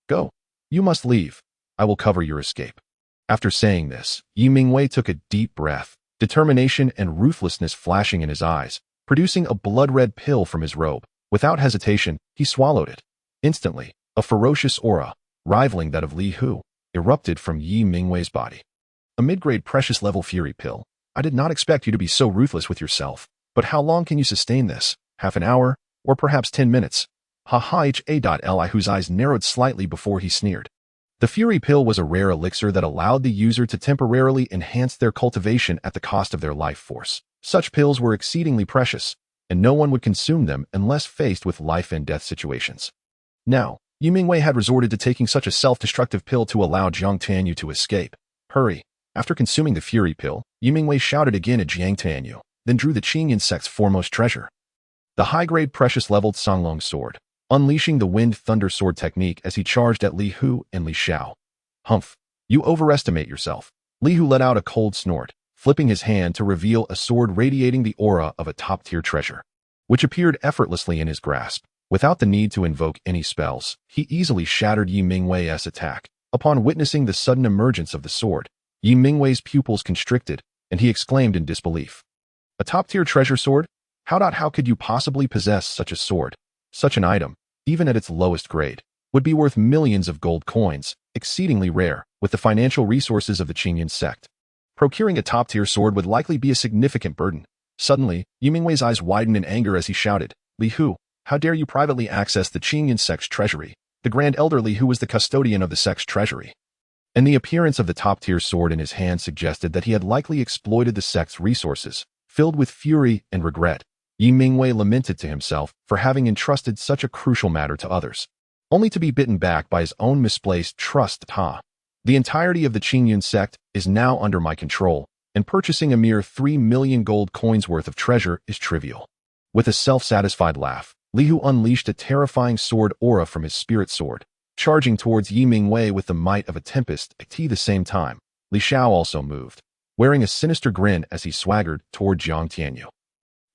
Speaker 1: Go. You must leave. I will cover your escape. After saying this, Yi Mingwei took a deep breath, determination and ruthlessness flashing in his eyes, producing a blood-red pill from his robe. Without hesitation, he swallowed it. Instantly, a ferocious aura, rivaling that of Li Hu, erupted from Yi Mingwei's body. A mid-grade precious level fury pill. I did not expect you to be so ruthless with yourself, but how long can you sustain this? Half an hour? Or perhaps 10 minutes? Li whose eyes narrowed slightly before he sneered. The fury pill was a rare elixir that allowed the user to temporarily enhance their cultivation at the cost of their life force. Such pills were exceedingly precious, and no one would consume them unless faced with life and death situations. Now, Yi Mingwei had resorted to taking such a self-destructive pill to allow Jiang Tianyu to escape. Hurry! After consuming the fury pill, Yi Mingwei shouted again at Jiang Tianyu, then drew the Qingyun Sect's foremost treasure, the high-grade precious-leveled Songlong sword, unleashing the wind thunder sword technique as he charged at Li Hu and Li Xiao. Humph! You overestimate yourself. Li Hu let out a cold snort, flipping his hand to reveal a sword radiating the aura of a top-tier treasure, which appeared effortlessly in his grasp. Without the need to invoke any spells, he easily shattered Yi Mingwei's attack. Upon witnessing the sudden emergence of the sword, Yi Mingwei's pupils constricted, and he exclaimed in disbelief. A top-tier treasure sword? How could you possibly possess such a sword? Such an item, even at its lowest grade, would be worth millions of gold coins, exceedingly rare, with the financial resources of the Qingyun Sect. Procuring a top-tier sword would likely be a significant burden. Suddenly, Yi Mingwei's eyes widened in anger as he shouted, Li Hu, how dare you privately access the Qingyun Sect's treasury? The Grand Elder Li Hu was the custodian of the sect's treasury, and the appearance of the top-tier sword in his hand suggested that he had likely exploited the sect's resources. Filled with fury and regret, Yi Mingwei lamented to himself for having entrusted such a crucial matter to others, only to be bitten back by his own misplaced trust. The entirety of the Qingyun Sect is now under my control, and purchasing a mere 3 million gold coins worth of treasure is trivial. With a self-satisfied laugh, Li Hu unleashed a terrifying sword aura from his spirit sword, charging towards Yi Mingwei with the might of a tempest. At the same time, Li Xiao also moved, wearing a sinister grin as he swaggered toward Jiang Tianyu.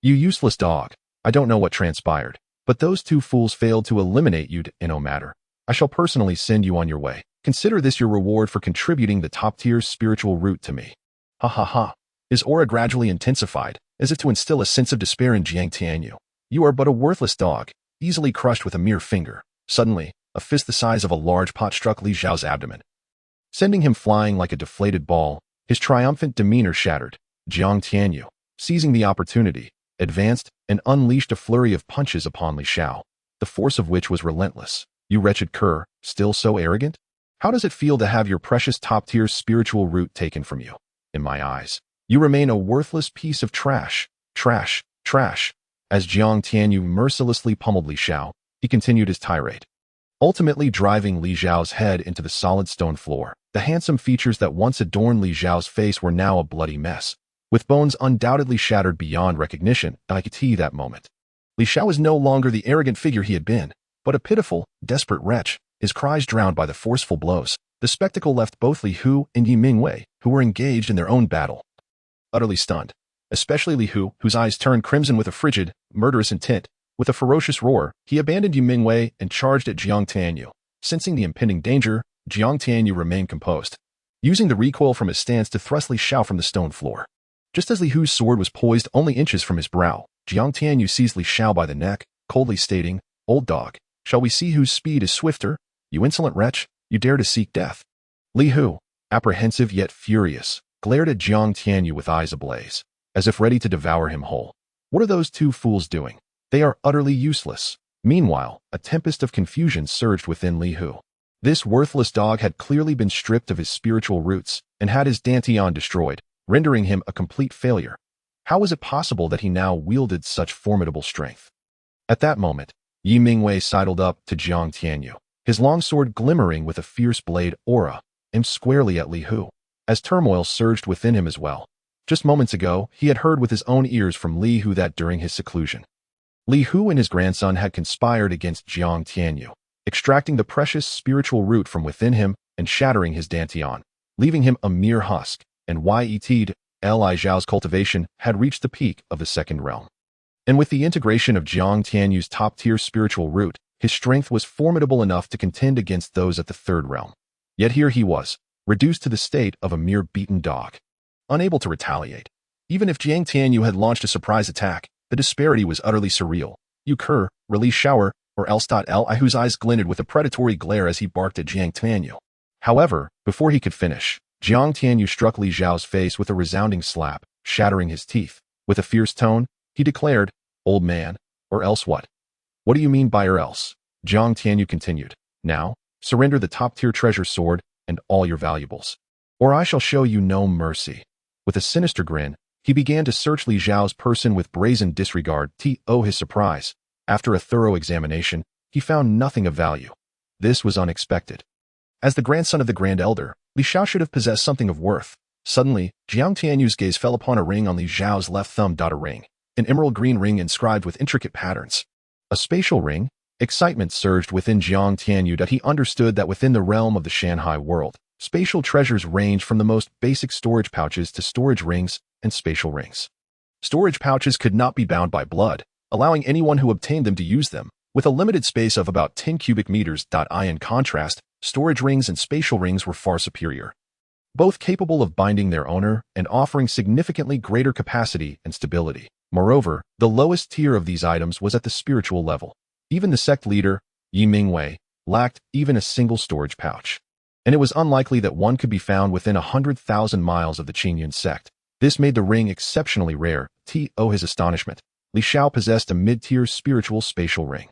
Speaker 1: You useless dog, I don't know what transpired, but those two fools failed to eliminate you in no matter. I shall personally send you on your way. Consider this your reward for contributing the top-tier spiritual root to me. Ha ha ha. His aura gradually intensified, as if to instill a sense of despair in Jiang Tianyu. You are but a worthless dog, easily crushed with a mere finger. Suddenly, a fist the size of a large pot struck Li Xiao's abdomen, sending him flying like a deflated ball. His triumphant demeanor shattered. Jiang Tianyu, seizing the opportunity, advanced and unleashed a flurry of punches upon Li Xiao, the force of which was relentless. You wretched cur, still so arrogant? How does it feel to have your precious top-tier spiritual root taken from you? In my eyes, you remain a worthless piece of trash. Trash, trash. As Jiang Tianyu mercilessly pummeled Li Xiao, he continued his tirade, ultimately driving Li Xiao's head into the solid stone floor. The handsome features that once adorned Li Xiao's face were now a bloody mess, with bones undoubtedly shattered beyond recognition. I could see that moment. Li Xiao was no longer the arrogant figure he had been, but a pitiful, desperate wretch, his cries drowned by the forceful blows. The spectacle left both Li Hu and Yi Mingwei, who were engaged in their own battle, utterly stunned, especially Li Hu, whose eyes turned crimson with a frigid, murderous intent. With a ferocious roar, he abandoned Yi Mingwei and charged at Jiang Tianyu. Sensing the impending danger, Jiang Tianyu remained composed, using the recoil from his stance to thrust Li Xiao from the stone floor. Just as Li Hu's sword was poised only inches from his brow, Jiang Tianyu seized Li Xiao by the neck, coldly stating, Old dog, shall we see whose speed is swifter? You insolent wretch, you dare to seek death. Li Hu, apprehensive yet furious, glared at Jiang Tianyu with eyes ablaze, as if ready to devour him whole. What are those two fools doing? They are utterly useless. Meanwhile, a tempest of confusion surged within Li Hu. This worthless dog had clearly been stripped of his spiritual roots and had his dantian destroyed, rendering him a complete failure. How was it possible that he now wielded such formidable strength? At that moment, Yi Mingwei sidled up to Jiang Tianyu, his long sword glimmering with a fierce blade aura, aimed squarely at Li Hu, as turmoil surged within him as well. Just moments ago, he had heard with his own ears from Li Hu that during his seclusion, Li Hu and his grandson had conspired against Jiang Tianyu, extracting the precious spiritual root from within him and shattering his dantian, leaving him a mere husk, and Li Zhao's cultivation had reached the peak of the second realm. And with the integration of Jiang Tianyu's top-tier spiritual root, his strength was formidable enough to contend against those at the third realm. Yet here he was, reduced to the state of a mere beaten dog, unable to retaliate. Even if Jiang Tianyu had launched a surprise attack, the disparity was utterly surreal. You cur, release shower, or else. Li Hu's eyes glinted with a predatory glare as he barked at Jiang Tianyu. However, before he could finish, Jiang Tianyu struck Li Zhao's face with a resounding slap, shattering his teeth. With a fierce tone, he declared, "Old man, or else what?" "What do you mean by or else?" Jiang Tianyu continued. "Now, surrender the top-tier treasure sword and all your valuables, or I shall show you no mercy." With a sinister grin, he began to search Li Zhao's person with brazen disregard. To his surprise, after a thorough examination, he found nothing of value. This was unexpected. As the grandson of the Grand Elder, Li Zhao should have possessed something of worth. Suddenly, Jiang Tianyu's gaze fell upon a ring on Li Zhao's left thumb. A ring, an emerald green ring inscribed with intricate patterns. A spatial ring? Excitement surged within Jiang Tianyu that he understood that within the realm of the Shanghai world, spatial treasures range from the most basic storage pouches to storage rings and spatial rings. Storage pouches could not be bound by blood, allowing anyone who obtained them to use them, with a limited space of about 10 cubic meters. In contrast, storage rings and spatial rings were far superior, both capable of binding their owner and offering significantly greater capacity and stability. Moreover, the lowest tier of these items was at the spiritual level. Even the sect leader, Yi Mingwei, lacked even a single storage pouch, and it was unlikely that one could be found within 100,000 miles of the Qingyun Sect. This made the ring exceptionally rare. To his astonishment, Li Zhao possessed a mid-tier spiritual spatial ring.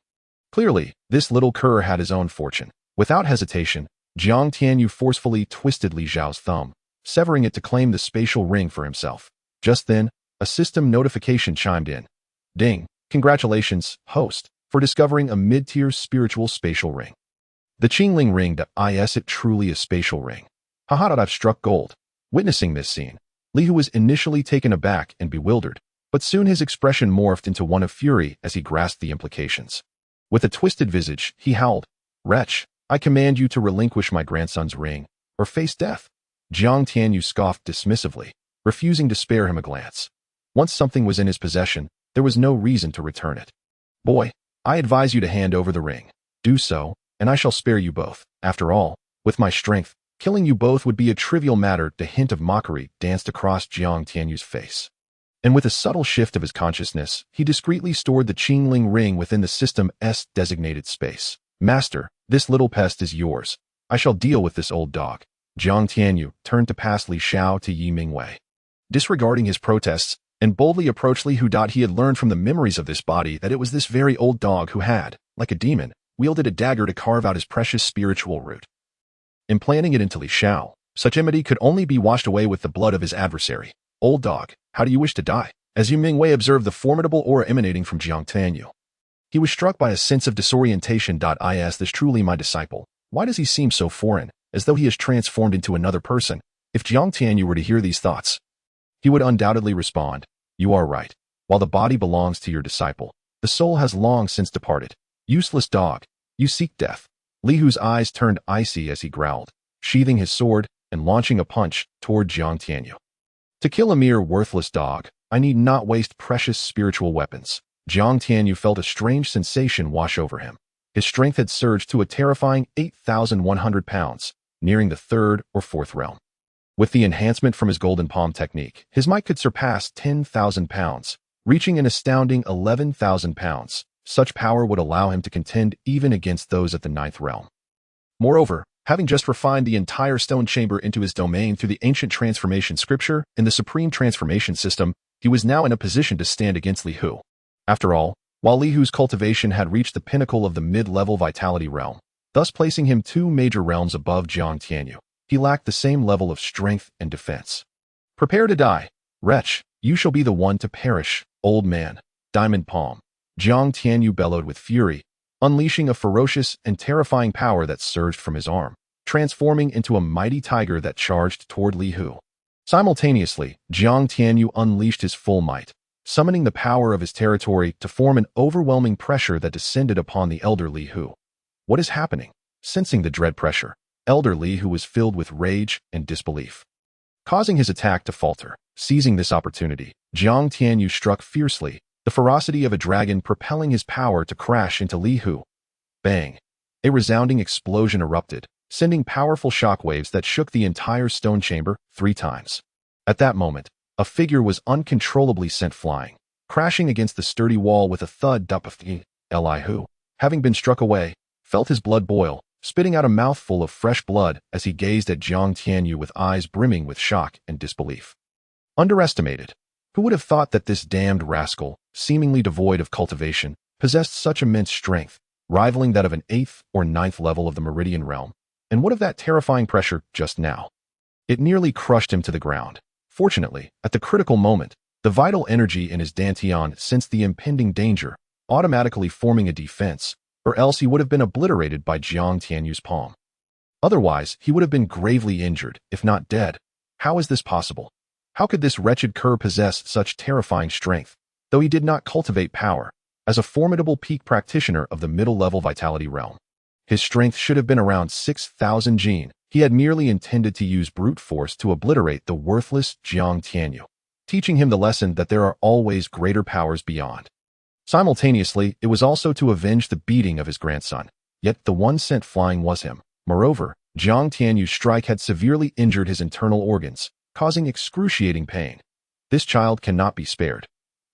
Speaker 1: Clearly, this little cur had his own fortune. Without hesitation, Jiang Tianyu forcefully twisted Li Zhao's thumb, severing it to claim the spatial ring for himself. Just then, a system notification chimed in. "Ding, congratulations, host, for discovering a mid-tier spiritual spatial ring. The Qingling ring. Is it truly a spatial ring? Haha, I've struck gold." Witnessing this scene, Li Hu was initially taken aback and bewildered, but soon his expression morphed into one of fury as he grasped the implications. With a twisted visage, he howled, "Wretch, I command you to relinquish my grandson's ring, or face death." Jiang Tianyu scoffed dismissively, refusing to spare him a glance. Once something was in his possession, there was no reason to return it. "Boy, I advise you to hand over the ring. Do so, and I shall spare you both. After all, with my strength, killing you both would be a trivial matter." The hint of mockery danced across Jiang Tianyu's face. And with a subtle shift of his consciousness, he discreetly stored the Qingling ring within the system's designated space. "Master, this little pest is yours. I shall deal with this old dog." Jiang Tianyu turned to pass Li Zhao to Yi Mingwei. Disregarding his protests, and boldly approached Li Hu. He had learned from the memories of this body that it was this very old dog who had, like a demon, wielded a dagger to carve out his precious spiritual root, implanting it into Li Zhao. Such enmity could only be washed away with the blood of his adversary. "Old dog, how do you wish to die?" As Yi Mingwei observed the formidable aura emanating from Jiang Tianyu, he was struck by a sense of disorientation. Is this truly my disciple? Why does he seem so foreign, as though he is transformed into another person? If Jiang Tianyu were to hear these thoughts, he would undoubtedly respond, "You are right. While the body belongs to your disciple, the soul has long since departed. Useless dog, you seek death." Li Hu's eyes turned icy as he growled, sheathing his sword and launching a punch toward Jiang Tianyu. "To kill a mere worthless dog, I need not waste precious spiritual weapons." Jiang Tianyu felt a strange sensation wash over him. His strength had surged to a terrifying 8,100 pounds, nearing the third or fourth realm. With the enhancement from his golden palm technique, his might could surpass 10,000 pounds, reaching an astounding 11,000 pounds. Such power would allow him to contend even against those at the ninth realm. Moreover, having just refined the entire stone chamber into his domain through the ancient transformation scripture and the supreme transformation system, he was now in a position to stand against Li Hu. After all, while Li Hu's cultivation had reached the pinnacle of the mid-level vitality realm, thus placing him 2 major realms above Jiang Tianyu, he lacked the same level of strength and defense. "Prepare to die. Wretch, you shall be the one to perish, old man." Diamond palm. Jiang Tianyu bellowed with fury, unleashing a ferocious and terrifying power that surged from his arm, transforming into a mighty tiger that charged toward Li Hu. Simultaneously, Jiang Tianyu unleashed his full might, summoning the power of his territory to form an overwhelming pressure that descended upon the elder Li Hu. What is happening? Sensing the dread pressure, elder Li Hu was filled with rage and disbelief, causing his attack to falter. Seizing this opportunity, Jiang Tianyu struck fiercely, the ferocity of a dragon propelling his power to crash into Li Hu. Bang! A resounding explosion erupted, sending powerful shockwaves that shook the entire stone chamber 3 times. At that moment, a figure was uncontrollably sent flying, crashing against the sturdy wall with a thud. Li Hu, having been struck away, felt his blood boil, spitting out a mouthful of fresh blood as he gazed at Jiang Tianyu with eyes brimming with shock and disbelief. Underestimated. Who would have thought that this damned rascal, seemingly devoid of cultivation, possessed such immense strength, rivaling that of an 8th or 9th level of the Meridian realm? And what of that terrifying pressure just now? It nearly crushed him to the ground. Fortunately, at the critical moment, the vital energy in his dantian sensed the impending danger, automatically forming a defense, or else he would have been obliterated by Jiang Tianyu's palm. Otherwise, he would have been gravely injured, if not dead. How is this possible? How could this wretched cur possess such terrifying strength, though he did not cultivate power, as a formidable peak practitioner of the middle-level vitality realm? His strength should have been around 6,000 jin. He had merely intended to use brute force to obliterate the worthless Jiang Tianyu, teaching him the lesson that there are always greater powers beyond. Simultaneously, it was also to avenge the beating of his grandson, yet the one sent flying was him. Moreover, Jiang Tianyu's strike had severely injured his internal organs, causing excruciating pain. This child cannot be spared.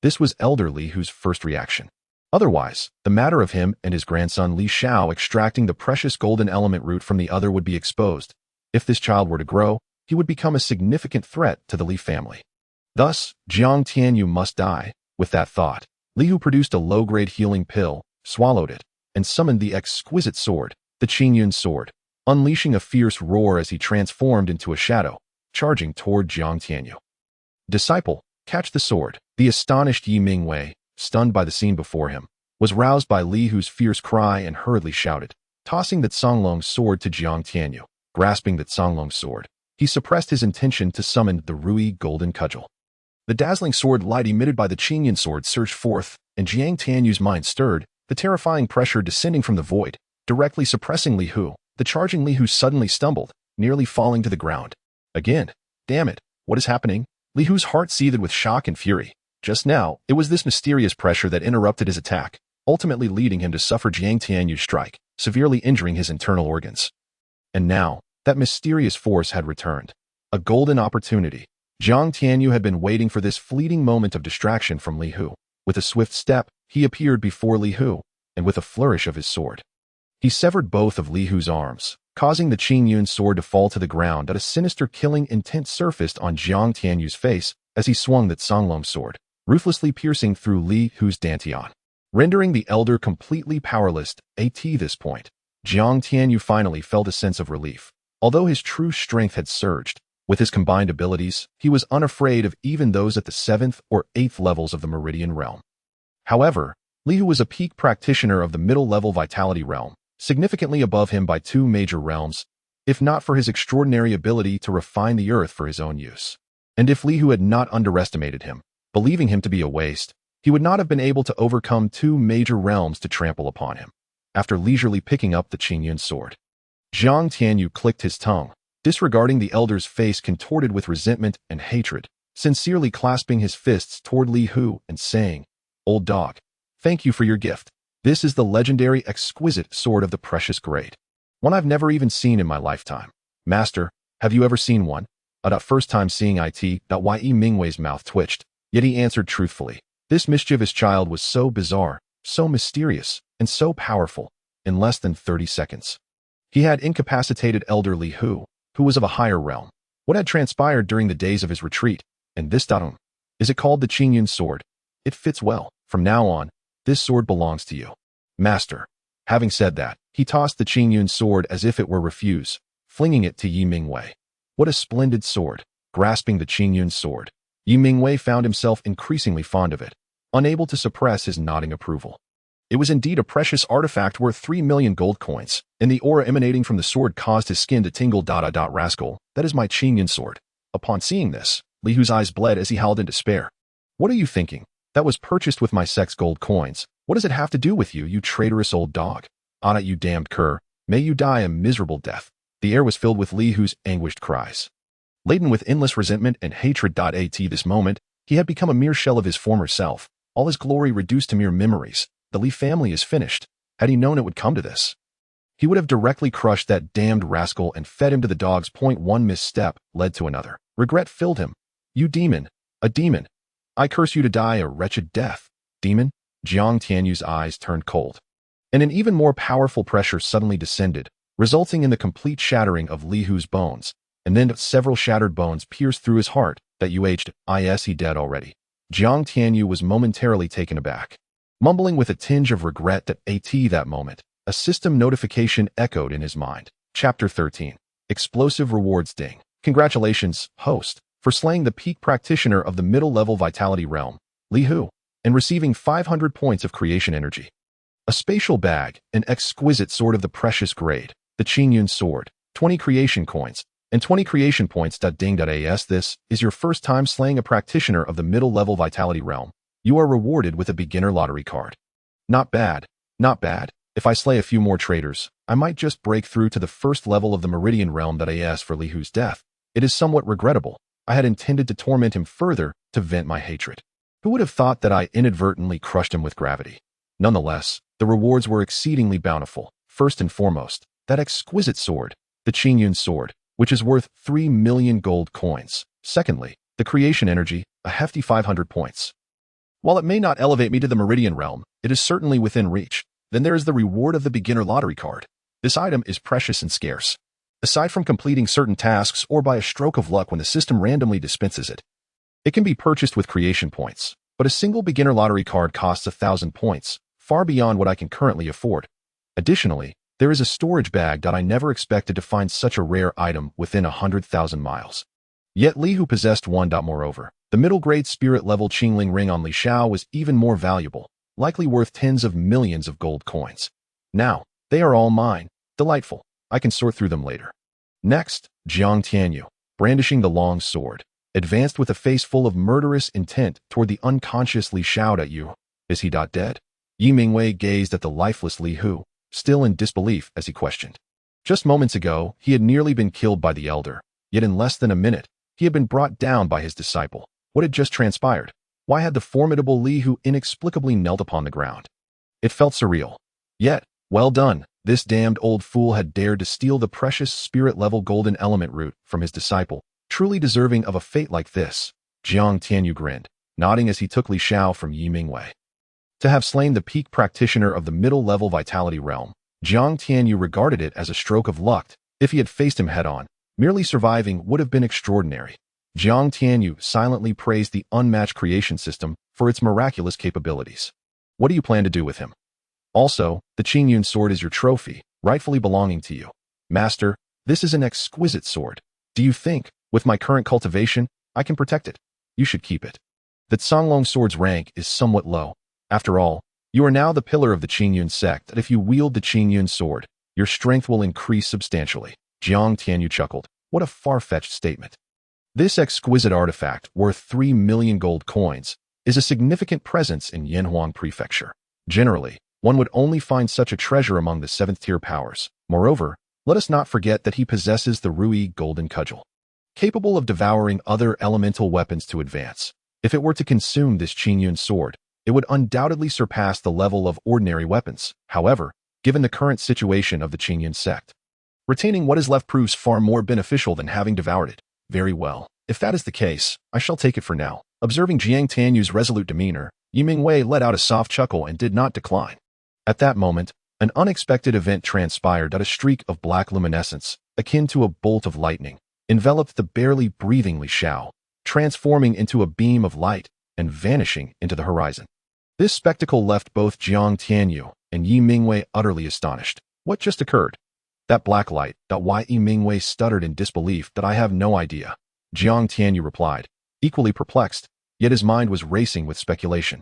Speaker 1: This was elder Li Hu's first reaction. Otherwise, the matter of him and his grandson Li Shao extracting the precious golden element root from the other would be exposed. If this child were to grow, he would become a significant threat to the Li family. Thus, Jiang Tianyu must die. With that thought, Li Hu produced a low-grade healing pill, swallowed it, and summoned the exquisite sword, the Qingyun sword, unleashing a fierce roar as he transformed into a shadow, charging toward Jiang Tianyu. Disciple, catch the sword. The astonished Yi Mingwei, stunned by the scene before him, was roused by Li Hu's fierce cry and hurriedly shouted, tossing that Songlong's sword to Jiang Tianyu. Grasping that Songlong's sword, he suppressed his intention to summon the Ruyi golden cudgel. The dazzling sword light emitted by the Qingyun sword surged forth, and Jiang Tianyu's mind stirred, the terrifying pressure descending from the void, directly suppressing Li Hu. The charging Li Hu suddenly stumbled, nearly falling to the ground. Again, damn it, what is happening? Li Hu's heart seethed with shock and fury. Just now, it was this mysterious pressure that interrupted his attack, ultimately leading him to suffer Jiang Tianyu's strike, severely injuring his internal organs. And now, that mysterious force had returned. A golden opportunity. Jiang Tianyu had been waiting for this fleeting moment of distraction from Li Hu. With a swift step, he appeared before Li Hu, and with a flourish of his sword, he severed both of Li Hu's arms, causing the Qingyun sword to fall to the ground. At a sinister killing intent surfaced on Jiang Tianyu's face as he swung that Songlong sword, ruthlessly piercing through Li Hu's dantian, rendering the elder completely powerless. At this point, Jiang Tianyu finally felt a sense of relief. Although his true strength had surged, with his combined abilities, he was unafraid of even those at the 7th or 8th levels of the Meridian realm. However, Li Hu was a peak practitioner of the middle-level vitality realm, significantly above him by 2 major realms, if not for his extraordinary ability to refine the earth for his own use. And if Li Hu had not underestimated him, believing him to be a waste, he would not have been able to overcome 2 major realms to trample upon him. After leisurely picking up the Qingyun sword, Jiang Tianyu clicked his tongue, disregarding the elder's face contorted with resentment and hatred, sincerely clasping his fists toward Li Hu and saying, "Old dog, thank you for your gift. This is the legendary exquisite sword of the precious grade. One I've never even seen in my lifetime. Master, have you ever seen one?" At first time seeing it, Yi Mingwei's mouth twitched, yet he answered truthfully. This mischievous child was so bizarre, so mysterious, and so powerful. In less than 30 seconds, he had incapacitated elder Li Hu, who was of a higher realm. What had transpired during the days of his retreat, and this is it called the Qingyun sword? It fits well. From now on, this sword belongs to you, Master. Having said that, he tossed the Qingyun sword as if it were refuse, flinging it to Yi Mingwei. What a splendid sword! Grasping the Qingyun sword, Yi Mingwei found himself increasingly fond of it, unable to suppress his nodding approval. It was indeed a precious artifact worth 3 million gold coins, and the aura emanating from the sword caused his skin to tingle. Rascal, that is my Qingyun sword. Upon seeing this, Li Hu's eyes bled as he howled in despair. What are you thinking? That was purchased with my sect's gold coins. What does it have to do with you, you traitorous old dog? Anna, you damned cur. May you die a miserable death. The air was filled with Li Hu's anguished cries. Laden with endless resentment and hatred. At this moment, he had become a mere shell of his former self, all his glory reduced to mere memories. The Li family is finished. Had he known it would come to this, he would have directly crushed that damned rascal and fed him to the dogs. One misstep led to another. Regret filled him. You demon, a demon. I curse you to die a wretched death. Demon? Jiang Tianyu's eyes turned cold. And an even more powerful pressure suddenly descended, resulting in the complete shattering of Li Hu's bones, and then several shattered bones pierced through his heart. That you aged, he dead already. Jiang Tianyu was momentarily taken aback. Mumbling with a tinge of regret that moment, a system notification echoed in his mind. Chapter 13. Explosive Rewards Ding. Congratulations, host, for slaying the peak practitioner of the middle-level vitality realm, Li Hu, and receiving 500 points of creation energy. A spatial bag, an exquisite sword of the precious grade, the Qingyun sword, 20 creation coins, and 20 creation points. Ding.as. This is your first time slaying a practitioner of the middle-level vitality realm. You are rewarded with a beginner lottery card. Not bad, not bad. If I slay a few more traitors, I might just break through to the first level of the meridian realm. As for Li Hu's death, it is somewhat regrettable. I had intended to torment him further to vent my hatred. Who would have thought that I inadvertently crushed him with gravity? Nonetheless, the rewards were exceedingly bountiful. First and foremost, that exquisite sword, the Qingyun sword, which is worth 3 million gold coins. Secondly, the creation energy, a hefty 500 points. While it may not elevate me to the meridian realm, it is certainly within reach. Then there is the reward of the beginner lottery card. This item is precious and scarce. Aside from completing certain tasks or by a stroke of luck when the system randomly dispenses it, it can be purchased with creation points. But a single beginner lottery card costs 1,000 points, far beyond what I can currently afford. Additionally, there is a storage bag. I never expected to find such a rare item within 100,000 miles. Yet Li Hu possessed one. Moreover, the middle-grade spirit-level Qingling ring on Li Xiao was even more valuable, likely worth tens of millions of gold coins. Now, they are all mine. Delightful. I can sort through them later. Next, Jiang Tianyu, brandishing the long sword, advanced with a face full of murderous intent toward the unconscious Li Xiao. At you. Is he dead? Yi Mingwei gazed at the lifeless Li Hu, still in disbelief as he questioned. Just moments ago, he had nearly been killed by the elder, yet in less than a minute, he had been brought down by his disciple. What had just transpired? Why had the formidable Li Hu inexplicably knelt upon the ground? It felt surreal. Yet, well done, this damned old fool had dared to steal the precious spirit-level golden element root from his disciple, truly deserving of a fate like this. Jiang Tianyu grinned, nodding as he took Li Xiao from Yi Mingwei. To have slain the peak practitioner of the middle-level vitality realm, Jiang Tianyu regarded it as a stroke of luck. If he had faced him head-on, merely surviving would have been extraordinary. Jiang Tianyu silently praised the unmatched creation system for its miraculous capabilities. What do you plan to do with him? Also, the Qingyun sword is your trophy, rightfully belonging to you. Master, this is an exquisite sword. Do you think, with my current cultivation, I can protect it? You should keep it. The Songlong sword's rank is somewhat low. After all, you are now the pillar of the Qingyun Sect, and if you wield the Qingyun sword, your strength will increase substantially. Jiang Tianyu chuckled. What a far-fetched statement. This exquisite artifact, worth 3 million gold coins, is a significant presence in Yanhuang Prefecture. Generally, one would only find such a treasure among the 7th-tier powers. Moreover, let us not forget that he possesses the Ruyi golden cudgel, capable of devouring other elemental weapons to advance. If it were to consume this Qingyun sword, it would undoubtedly surpass the level of ordinary weapons. However, given the current situation of the Qingyun Sect, retaining what is left proves far more beneficial than having devoured it. Very well. If that is the case, I shall take it for now. Observing Jiang Tianyu's resolute demeanor, Yi Mingwei let out a soft chuckle and did not decline. At that moment, an unexpected event transpired. A streak of black luminescence, akin to a bolt of lightning, enveloped the barely breathing Li Xiao, transforming into a beam of light and vanishing into the horizon. This spectacle left both Jiang Tianyu and Yi Mingwei utterly astonished. What just occurred? That black light. Why? Yi Mingwei stuttered in disbelief. I have no idea. Jiang Tianyu replied, equally perplexed, yet his mind was racing with speculation.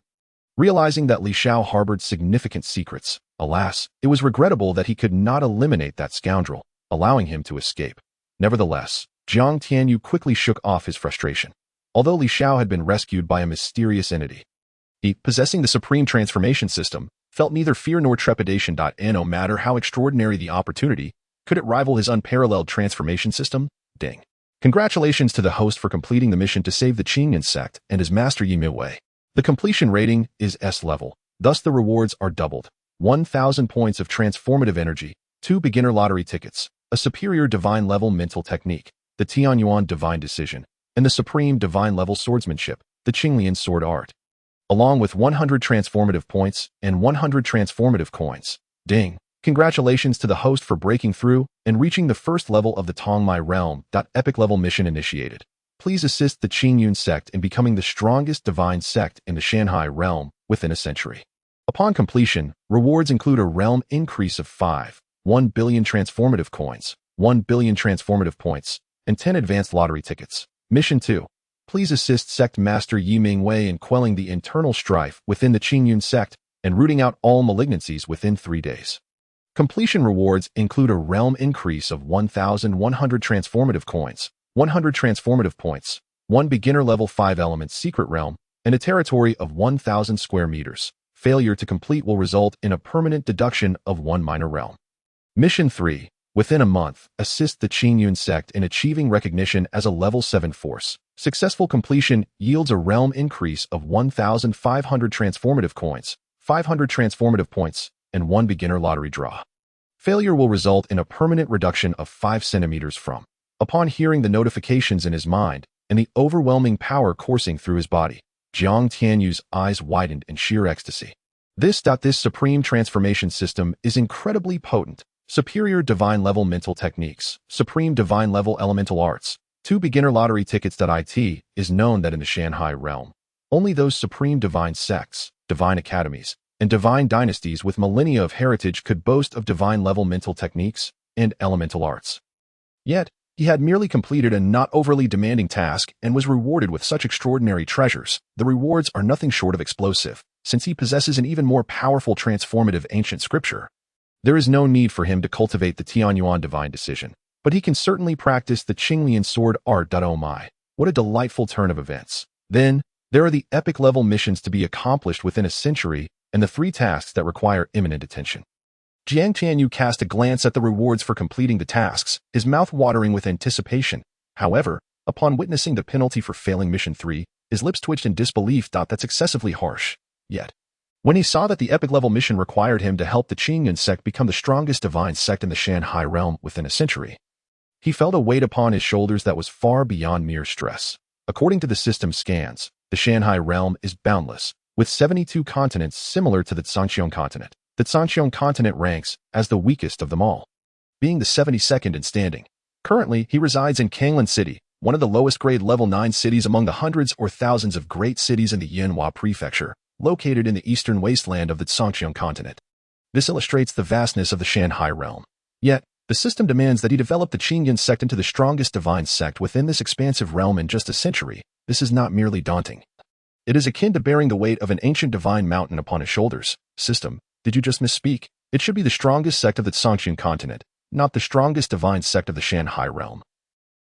Speaker 1: Realizing that Li Shao harbored significant secrets, alas, it was regrettable that he could not eliminate that scoundrel, allowing him to escape. Nevertheless, Jiang Tianyu quickly shook off his frustration. Although Li Shao had been rescued by a mysterious entity, he, possessing the supreme transformation system, felt neither fear nor trepidation. No matter how extraordinary the opportunity, could it rival his unparalleled transformation system? Ding. Congratulations to the host for completing the mission to save the Qingyun Sect and his master Yi Mingwei. The completion rating is S level, thus the rewards are doubled. 1,000 points of transformative energy, 2 beginner lottery tickets, a superior divine level mental technique, the Tianyuan divine decision, and the supreme divine level swordsmanship, the Qingyun sword art. Along with 100 transformative points and 100 transformative coins. Ding. Congratulations to the host for breaking through and reaching the first level of the Tongmai realm. Epic level mission initiated. Please assist the Qingyun Sect in becoming the strongest divine sect in the Shanhai realm within a century. Upon completion, rewards include a realm increase of 1 billion transformative coins, 1 billion transformative points, and 10 advanced lottery tickets. Mission 2. Please assist Sect Master Yi Mingwei in quelling the internal strife within the Qingyun Sect and rooting out all malignancies within 3 days. Completion rewards include a realm increase of 1,100 transformative coins, 100 transformative points, 1 beginner level 5 elements secret realm, and a territory of 1,000 square meters. Failure to complete will result in a permanent deduction of 1 minor realm. Mission 3. Within a month, assist the Qingyun Sect in achieving recognition as a level 7 force. Successful completion yields a realm increase of 1,500 transformative coins, 500 transformative points, and 1 beginner lottery draw. Failure will result in a permanent reduction of 5 centimeters from. Upon hearing the notifications in his mind and the overwhelming power coursing through his body, Jiang Tianyu's eyes widened in sheer ecstasy. This supreme transformation system is incredibly potent. Superior divine level mental techniques, supreme divine level elemental arts, 2 beginner lottery tickets. It is known that in the Shanhai realm, only those supreme divine sects, divine academies, and divine dynasties with millennia of heritage could boast of divine level mental techniques and elemental arts. Yet, he had merely completed a not overly demanding task and was rewarded with such extraordinary treasures. The rewards are nothing short of explosive, since he possesses an even more powerful transformative ancient scripture. There is no need for him to cultivate the Tianyuan divine decision, but he can certainly practice the Qingyun sword art. Oh my, what a delightful turn of events. Then, there are the epic level missions to be accomplished within a century and the 3 tasks that require imminent attention. Jiang Tianyu cast a glance at the rewards for completing the tasks, his mouth watering with anticipation. However, upon witnessing the penalty for failing mission 3, his lips twitched in disbelief. That's excessively harsh. Yet, when he saw that the epic level mission required him to help the Qingyun Sect become the strongest divine sect in the Shanhai realm within a century, he felt a weight upon his shoulders that was far beyond mere stress. According to the system's scans, the Shanhai realm is boundless, with 72 continents similar to the Zhangqiang continent. The Zhangqiang continent ranks as the weakest of them all, being the 72nd in standing. Currently, he resides in Qingyun City, one of the lowest grade level 9 cities among the hundreds or thousands of great cities in the Yanhua prefecture, located in the eastern wasteland of the Zhangqiang continent. This illustrates the vastness of the Shanhai realm. Yet, the system demands that he develop the Qingyun Sect into the strongest divine sect within this expansive realm in just a century. This is not merely daunting. It is akin to bearing the weight of an ancient divine mountain upon his shoulders. System, did you just misspeak? It should be the strongest sect of the Zhangqiang continent, not the strongest divine sect of the Shanhai realm.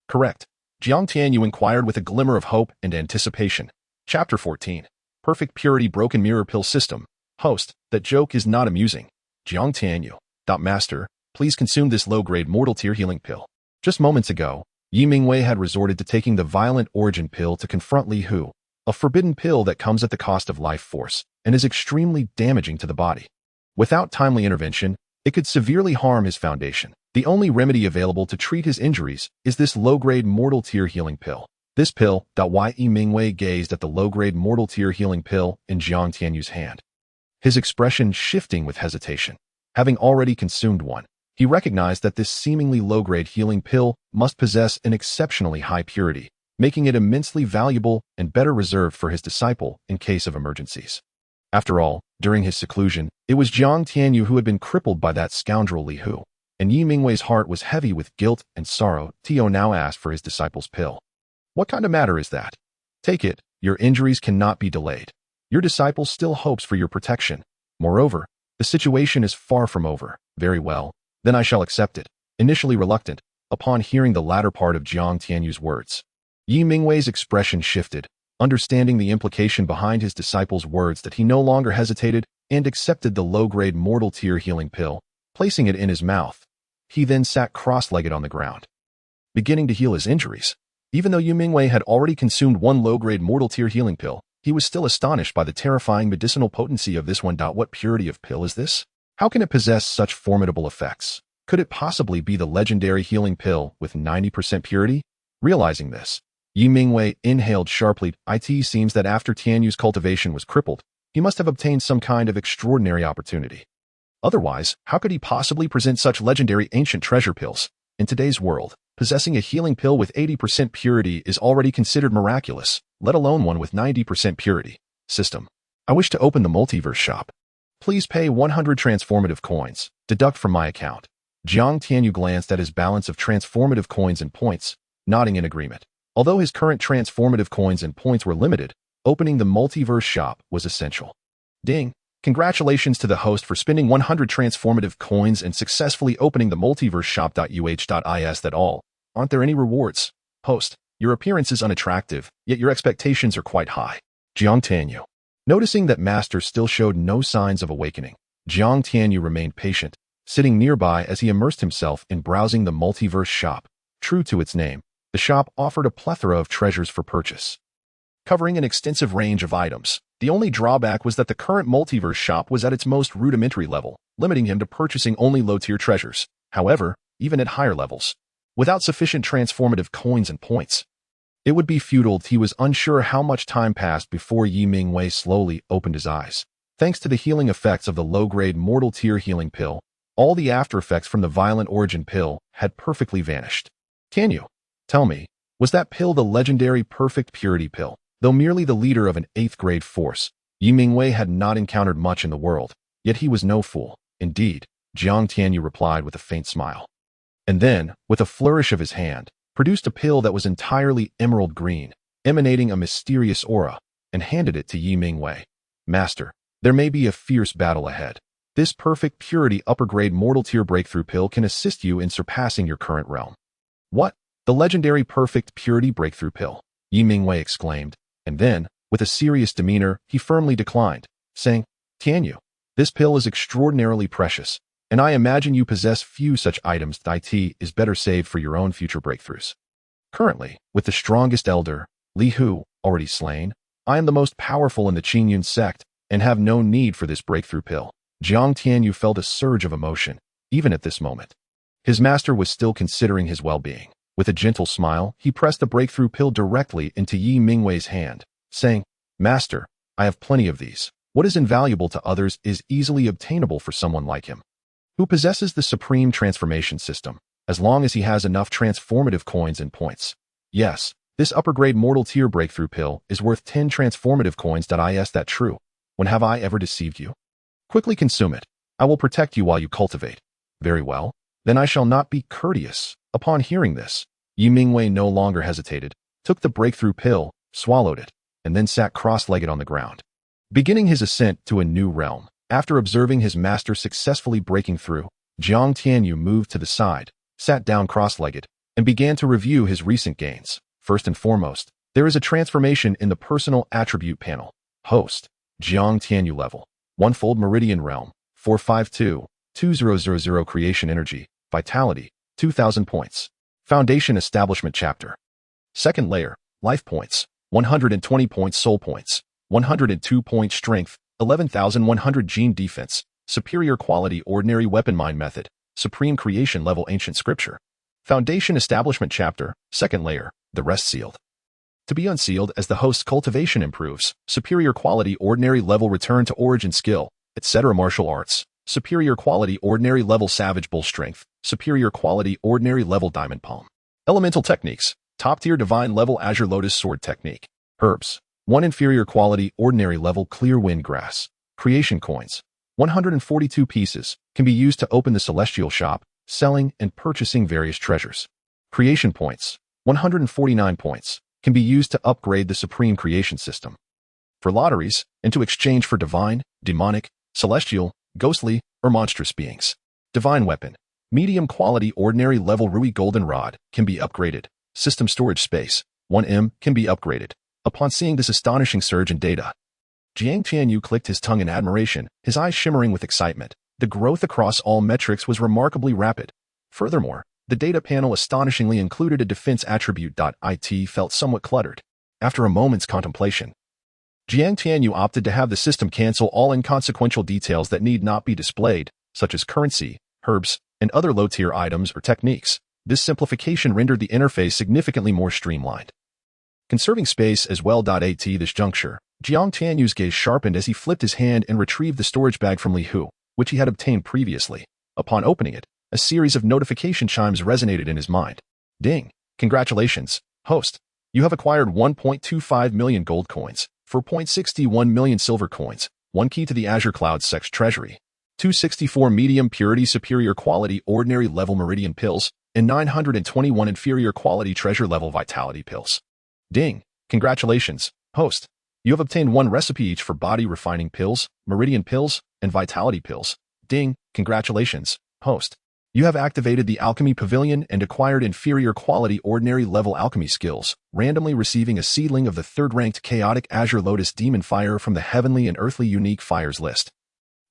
Speaker 1: Correct. Jiang Tianyu inquired with a glimmer of hope and anticipation. Chapter 14. Perfect Purity Broken Mirror Pill System. Host, that joke is not amusing. Jiang Tianyu. Master, please consume this low-grade mortal tear healing pill. Just moments ago, Yi Mingwei had resorted to taking the violent origin pill to confront Li Hu, a forbidden pill that comes at the cost of life force and is extremely damaging to the body. Without timely intervention, it could severely harm his foundation. The only remedy available to treat his injuries is this low-grade mortal tear healing pill. This pill. Yi Mingwei gazed at the low-grade mortal tear healing pill in Jiang Tianyu's hand, his expression shifting with hesitation. Having already consumed one, he recognized that this seemingly low-grade healing pill must possess an exceptionally high purity, making it immensely valuable and better reserved for his disciple in case of emergencies. After all, during his seclusion, it was Jiang Tianyu who had been crippled by that scoundrel Li Hu, and Yi Mingwei's heart was heavy with guilt and sorrow. Tio now asked for his disciple's pill. What kind of matter is that? Take it, your injuries cannot be delayed. Your disciple still hopes for your protection. Moreover, the situation is far from over. Very well, then I shall accept it. Initially reluctant, upon hearing the latter part of Jiang Tianyu's words, Yi Mingwei's expression shifted, understanding the implication behind his disciple's words that he no longer hesitated and accepted the low-grade mortal tear healing pill, placing it in his mouth. He then sat cross-legged on the ground, beginning to heal his injuries. Even though Yi Mingwei had already consumed one low-grade mortal tear healing pill, he was still astonished by the terrifying medicinal potency of this one. What purity of pill is this? How can it possess such formidable effects? Could it possibly be the legendary healing pill with 90% purity? Realizing this, Yi Mingwei inhaled sharply. It seems that after Tianyu's cultivation was crippled, he must have obtained some kind of extraordinary opportunity. Otherwise, how could he possibly present such legendary ancient treasure pills? In today's world, possessing a healing pill with 80% purity is already considered miraculous, let alone one with 90% purity. System. I wish to open the multiverse shop. Please pay 100 transformative coins, deduct from my account. Jiang Tianyu glanced at his balance of transformative coins and points, nodding in agreement. Although his current transformative coins and points were limited, opening the multiverse shop was essential. Ding! Congratulations to the host for spending 100 transformative coins and successfully opening the multiverse shop.uh.is. That all. Aren't there any rewards? Host, your appearance is unattractive, yet your expectations are quite high. Jiang Tianyu. Noticing that Master still showed no signs of awakening, Jiang Tianyu remained patient, sitting nearby as he immersed himself in browsing the multiverse shop. True to its name, the shop offered a plethora of treasures for purchase, covering an extensive range of items. The only drawback was that the current multiverse shop was at its most rudimentary level, limiting him to purchasing only low-tier treasures. However, even at higher levels, without sufficient transformative coins and points, it would be futile. He was unsure how much time passed before Yi Mingwei slowly opened his eyes. Thanks to the healing effects of the low-grade mortal tear healing pill, all the after-effects from the violent origin pill had perfectly vanished. Can you tell me, was that pill the legendary perfect purity pill? Though merely the leader of an 8th-grade force, Yi Mingwei had not encountered much in the world, yet he was no fool. Indeed, Jiang Tianyu replied with a faint smile. And then, with a flourish of his hand, produced a pill that was entirely emerald green, emanating a mysterious aura, and handed it to Yi Mingwei. Master, there may be a fierce battle ahead. This perfect purity upper-grade mortal tier breakthrough pill can assist you in surpassing your current realm. What? The legendary perfect purity breakthrough pill? Yi Mingwei exclaimed. And then, with a serious demeanor, he firmly declined, saying, Tianyu, this pill is extraordinarily precious, and I imagine you possess few such items. It is better saved for your own future breakthroughs. Currently, with the strongest elder, Li Hu, already slain, I am the most powerful in the Qingyun Sect, and have no need for this breakthrough pill. Jiang Tianyu felt a surge of emotion, even at this moment. His master was still considering his well-being. With a gentle smile, he pressed the breakthrough pill directly into Yi Mingwei's hand, saying, Master, I have plenty of these. What is invaluable to others is easily obtainable for someone like him, who possesses the supreme transformation system, as long as he has enough transformative coins and points. Yes, this upper-grade mortal tier breakthrough pill is worth 10 transformative coins. Is that true? When have I ever deceived you? Quickly consume it. I will protect you while you cultivate. Very well, then I shall not be courteous. Upon hearing this, Yi Mingwei no longer hesitated, took the breakthrough pill, swallowed it, and then sat cross-legged on the ground, beginning his ascent to a new realm. After observing his master successfully breaking through, Jiang Tianyu moved to the side, sat down cross-legged, and began to review his recent gains. First and foremost, there is a transformation in the personal attribute panel. Host, Jiang Tianyu level, 1-fold meridian realm, 452-2000 creation energy, vitality, 2,000 points. Foundation establishment chapter. Second layer, life points, 120 points soul points, 102 point strength, 11,100 gene defense, superior quality ordinary weapon mind method, supreme creation level ancient scripture. Foundation establishment chapter, second layer, the rest sealed. To be unsealed as the host's cultivation improves, superior quality ordinary level return to origin skill, etc. martial arts, superior quality ordinary level savage bull strength, superior quality ordinary level diamond palm. Elemental techniques, top tier divine level azure lotus sword technique. Herbs, 1 inferior quality ordinary level clear wind grass. Creation coins, 142 pieces, can be used to open the celestial shop, selling and purchasing various treasures. Creation points, 149 points, can be used to upgrade the supreme creation system. for lotteries, and to exchange for divine, demonic, celestial, ghostly, or monstrous beings. Divine weapon. Medium quality ordinary level Ruyi golden rod can be upgraded. System storage space. 1M can be upgraded. Upon seeing this astonishing surge in data, Jiang Tianyu clicked his tongue in admiration, his eyes shimmering with excitement. The growth across all metrics was remarkably rapid. Furthermore, the data panel astonishingly included a defense attribute. It felt somewhat cluttered. After a moment's contemplation, Jiang Tianyu opted to have the system cancel all inconsequential details that need not be displayed, such as currency, herbs, and other low-tier items or techniques. This simplification rendered the interface significantly more streamlined. Conserving space as well. At this juncture, Jiang Tianyu's gaze sharpened as he flipped his hand and retrieved the storage bag from Li Hu, which he had obtained previously. Upon opening it, a series of notification chimes resonated in his mind. Ding! Congratulations, host. You have acquired 1.25 million gold coins, 4.61 million silver coins, 1 key to the Azure Cloud Sect's treasury, 264 medium purity superior quality ordinary level meridian pills, and 921 inferior quality treasure level vitality pills. Ding! Congratulations, host. You have obtained 1 recipe each for body refining pills, meridian pills, and vitality pills. Ding! Congratulations, host. You have activated the Alchemy Pavilion and acquired inferior quality ordinary level alchemy skills, randomly receiving a seedling of the 3rd-ranked chaotic Azure Lotus Demon Fire from the Heavenly and Earthly Unique Fires list,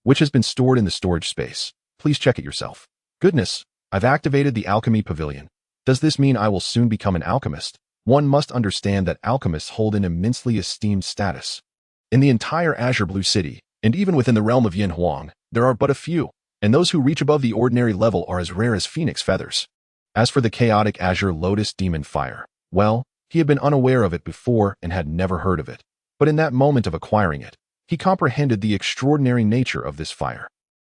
Speaker 1: which has been stored in the storage space. Please check it yourself. Goodness, I've activated the Alchemy Pavilion. Does this mean I will soon become an alchemist? One must understand that alchemists hold an immensely esteemed status. In the entire Azure Blue City, and even within the realm of Yin Huang, there are but a few, and those who reach above the ordinary level are as rare as phoenix feathers. As for the chaotic Azure Lotus Demon Fire, well, he had been unaware of it before and had never heard of it. But in that moment of acquiring it, he comprehended the extraordinary nature of this fire.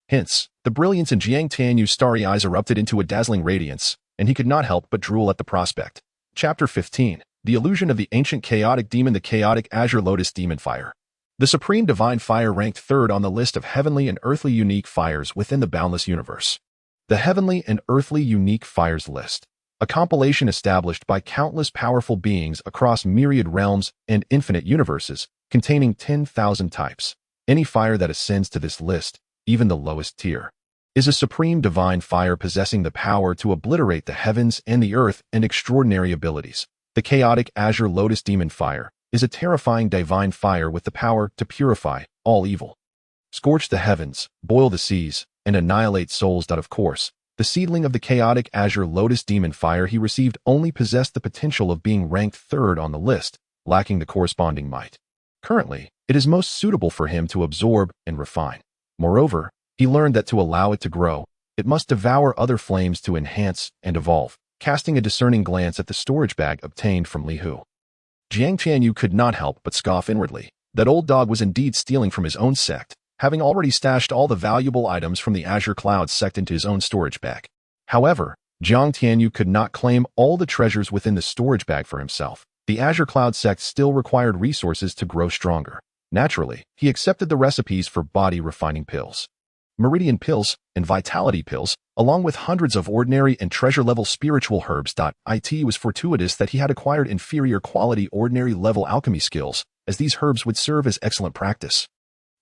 Speaker 1: Hence, the brilliance in Jiang Tianyu's starry eyes erupted into a dazzling radiance, and he could not help but drool at the prospect. Chapter 15. The Illusion of the Ancient Chaotic Demon. The chaotic Azure Lotus Demon Fire. The Supreme Divine Fire ranked 3rd on the list of heavenly and earthly unique fires within the boundless universe. The Heavenly and Earthly Unique Fires List, a compilation established by countless powerful beings across myriad realms and infinite universes, containing 10,000 types. Any fire that ascends to this list, even the lowest tier, is a supreme divine fire possessing the power to obliterate the heavens and the earth and extraordinary abilities. The chaotic Azure Lotus Demon Fire is a terrifying divine fire with the power to purify all evil, scorch the heavens, boil the seas, and annihilate souls. Of course, the seedling of the chaotic Azure Lotus Demon Fire he received only possessed the potential of being ranked 3rd on the list, lacking the corresponding might. Currently, it is most suitable for him to absorb and refine. Moreover, he learned that to allow it to grow, it must devour other flames to enhance and evolve. Casting a discerning glance at the storage bag obtained from Li Hu, Jiang Tianyu could not help but scoff inwardly. That old dog was indeed stealing from his own sect, having already stashed all the valuable items from the Azure Cloud Sect into his own storage bag. However, Jiang Tianyu could not claim all the treasures within the storage bag for himself. The Azure Cloud Sect still required resources to grow stronger. Naturally, he accepted the recipes for body refining pills, meridian pills, and vitality pills, along with hundreds of ordinary and treasure-level spiritual herbs. It was fortuitous that he had acquired inferior quality ordinary-level alchemy skills, as these herbs would serve as excellent practice.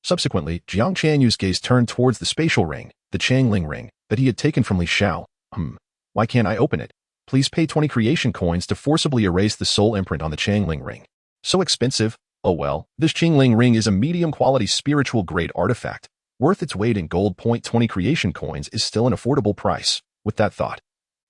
Speaker 1: Subsequently, Jiang Tianyu's gaze turned towards the spatial ring, the Changling ring, that he had taken from Li Xiao. Why can't I open it? Please pay 20 creation coins to forcibly erase the soul imprint on the Changling ring. So expensive? Oh well, this Changling ring is a medium-quality spiritual-grade artifact. Worth its weight in gold. 20 creation coins is still an affordable price. With that thought,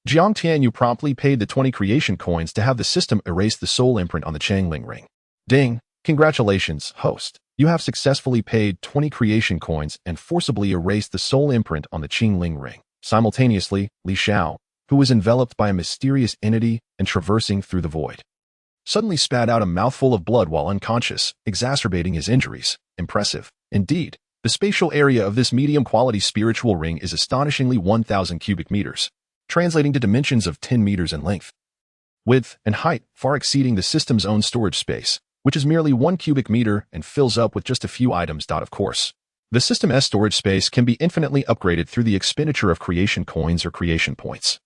Speaker 1: Jiang Tianyu promptly paid the 20 creation coins to have the system erase the soul imprint on the Changling ring. Ding! Congratulations, host. You have successfully paid 20 creation coins and forcibly erased the soul imprint on the Changling ring. Simultaneously, Li Xiao, who was enveloped by a mysterious entity and traversing through the void, suddenly spat out a mouthful of blood while unconscious, exacerbating his injuries. Impressive. Indeed. The spatial area of this medium-quality spiritual ring is astonishingly 1,000 cubic meters, translating to dimensions of 10 meters in length, width, and height, far exceeding the system's own storage space, which is merely 1 cubic meter and fills up with just a few items. Of course, the system's storage space can be infinitely upgraded through the expenditure of creation coins or creation points,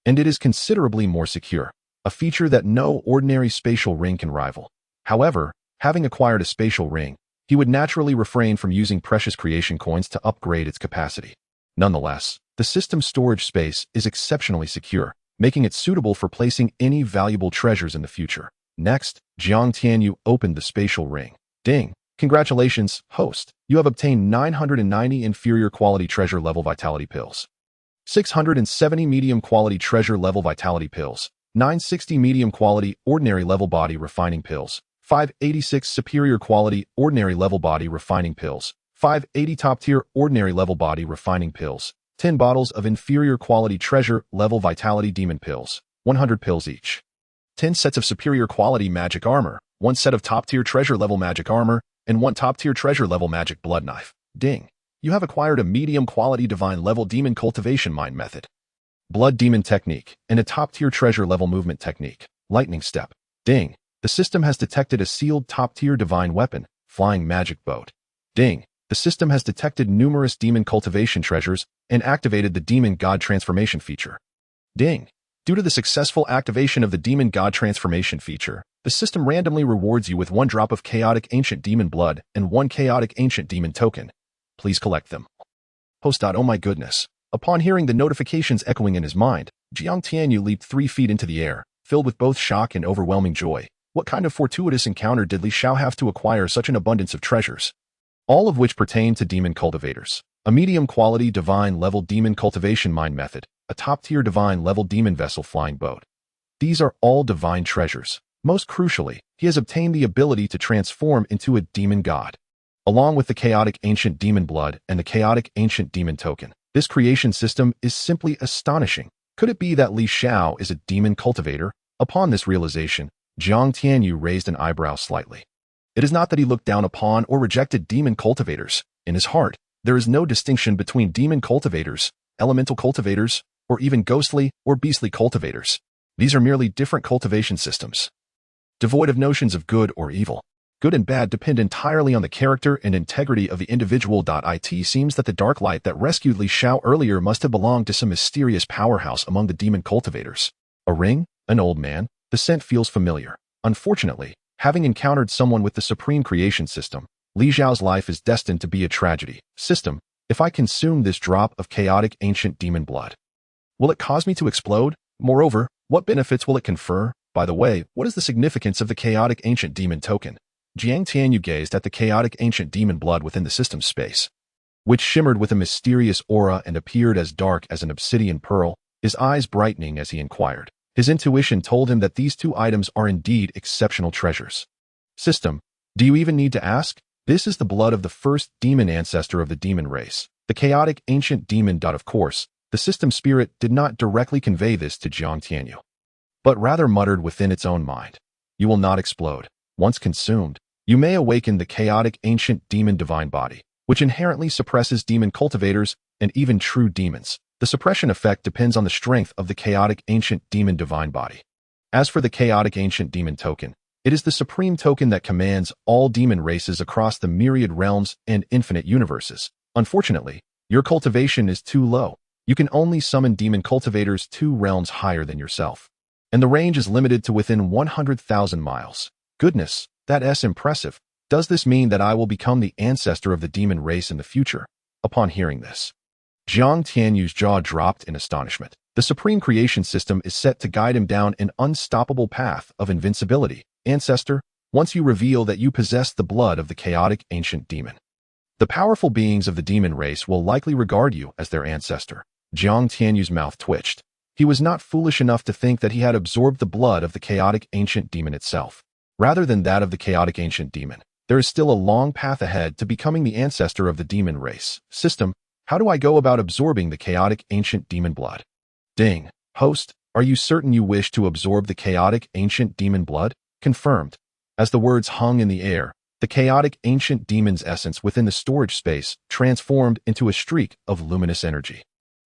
Speaker 1: and it is considerably more secure, a feature that no ordinary spatial ring can rival. However, Having acquired a spatial ring, he would naturally refrain from using precious creation coins to upgrade its capacity. Nonetheless, the system's storage space is exceptionally secure, making it suitable for placing any valuable treasures in the future. Next, Jiang Tianyu opened the spatial ring. Ding! Congratulations, host. You have obtained 990 inferior quality treasure level vitality pills, 670 medium quality treasure level vitality pills, 960 medium quality ordinary level body refining pills, 586 superior quality ordinary level body refining pills, 580 top tier ordinary level body refining pills, 10 bottles of inferior quality treasure level vitality demon pills, 100 pills each, 10 sets of superior quality magic armor, 1 set of top tier treasure level magic armor, and 1 top tier treasure level magic blood knife. Ding! You have acquired a medium quality divine level demon cultivation mind method, blood demon technique, and a top tier treasure level movement technique, lightning step. Ding! The system has detected a sealed top tier divine weapon, flying magic boat. Ding! The system has detected numerous demon cultivation treasures and activated the demon god transformation feature. Ding! Due to the successful activation of the demon god transformation feature, the system randomly rewards you with 1 drop of chaotic ancient demon blood and 1 chaotic ancient demon token. Please collect them. Host. Oh my goodness. Upon hearing the notifications echoing in his mind, Jiang Tianyu leaped 3 feet into the air, filled with both shock and overwhelming joy. What kind of fortuitous encounter did Li Xiao have to acquire such an abundance of treasures? All of which pertain to demon cultivators. A medium-quality divine-level demon cultivation mind method, a top-tier divine-level demon vessel flying boat. These are all divine treasures. Most crucially, he has obtained the ability to transform into a demon god. Along with the chaotic ancient demon blood and the chaotic ancient demon token, this creation system is simply astonishing. Could it be that Li Xiao is a demon cultivator? Upon this realization, Jiang Tianyu raised an eyebrow slightly. It is not that he looked down upon or rejected demon cultivators. In his heart, there is no distinction between demon cultivators, elemental cultivators, or even ghostly or beastly cultivators. These are merely different cultivation systems, devoid of notions of good or evil. Good and bad depend entirely on the character and integrity of the individual. It seems that the dark light that rescued Li Xiao earlier must have belonged to some mysterious powerhouse among the demon cultivators. A ring? An old man? The scent feels familiar. Unfortunately, having encountered someone with the supreme creation system, Li Xiao's life is destined to be a tragedy. System, if I consume this drop of chaotic ancient demon blood, will it cause me to explode? Moreover, what benefits will it confer? By the way, what is the significance of the chaotic ancient demon token? Jiang Tianyu gazed at the chaotic ancient demon blood within the system's space, which shimmered with a mysterious aura and appeared as dark as an obsidian pearl, his eyes brightening as he inquired. His intuition told him that these 2 items are indeed exceptional treasures. System, do you even need to ask? This is the blood of the first demon ancestor of the demon race, the chaotic ancient demon. Of course, the system spirit did not directly convey this to Jiang Tianyu, but rather muttered within its own mind. You will not explode. Once consumed, you may awaken the chaotic ancient demon divine body, which inherently suppresses demon cultivators and even true demons. The suppression effect depends on the strength of the chaotic ancient demon divine body. As for the chaotic ancient demon token, it is the supreme token that commands all demon races across the myriad realms and infinite universes. Unfortunately, your cultivation is too low. You can only summon demon cultivators 2 realms higher than yourself, and the range is limited to within 100,000 miles. Goodness, that's impressive. Does this mean that I will become the ancestor of the demon race in the future? Upon hearing this, Jiang Tianyu's jaw dropped in astonishment. The supreme creation system is set to guide him down an unstoppable path of invincibility. Ancestor, once you reveal that you possess the blood of the chaotic ancient demon, the powerful beings of the demon race will likely regard you as their ancestor. Jiang Tianyu's mouth twitched. He was not foolish enough to think that he had absorbed the blood of the chaotic ancient demon itself, rather than that of the chaotic ancient demon. There is still a long path ahead to becoming the ancestor of the demon race. System, how do I go about absorbing the chaotic ancient demon blood? Ding. Host, are you certain you wish to absorb the chaotic ancient demon blood? Confirmed. As the words hung in the air, the chaotic ancient demon's essence within the storage space transformed into a streak of luminous energy,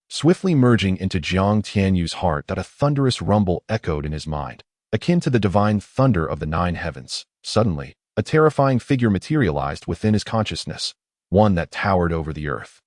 Speaker 1: swiftly merging into Jiang Tianyu's heart. That a thunderous rumble echoed in his mind, akin to the divine thunder of the 9 heavens. Suddenly, a terrifying figure materialized within his consciousness, one that towered over the earth,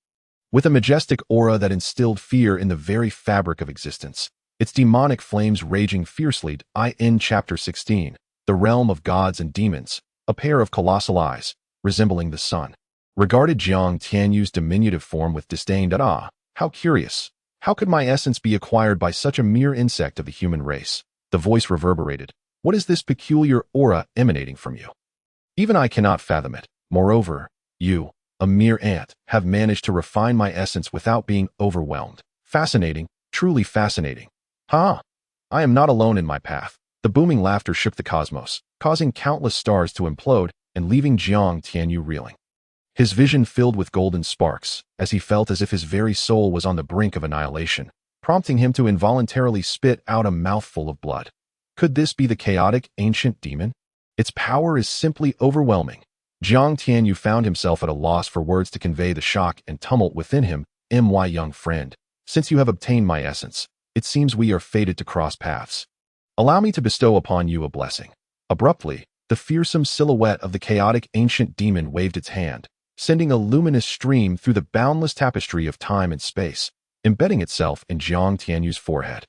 Speaker 1: with a majestic aura that instilled fear in the very fabric of existence, its demonic flames raging fiercely. In Chapter 16, The Realm of Gods and Demons, a pair of colossal eyes, resembling the sun, regarded Jiang Tianyu's diminutive form with disdain. Ah, how curious! How could my essence be acquired by such a mere insect of the human race? The voice reverberated. What is this peculiar aura emanating from you? Even I cannot fathom it. Moreover, you, a mere ant, have managed to refine my essence without being overwhelmed. Fascinating, truly fascinating. Ha! I am not alone in my path. The booming laughter shook the cosmos, causing countless stars to implode and leaving Jiang Tianyu reeling. His vision filled with golden sparks, as he felt as if his very soul was on the brink of annihilation, prompting him to involuntarily spit out a mouthful of blood. Could this be the chaotic ancient demon? Its power is simply overwhelming. Jiang Tianyu found himself at a loss for words to convey the shock and tumult within him. My young friend, since you have obtained my essence, it seems we are fated to cross paths. Allow me to bestow upon you a blessing. Abruptly, the fearsome silhouette of the chaotic ancient demon waved its hand, sending a luminous stream through the boundless tapestry of time and space, embedding itself in Jiang Tianyu's forehead.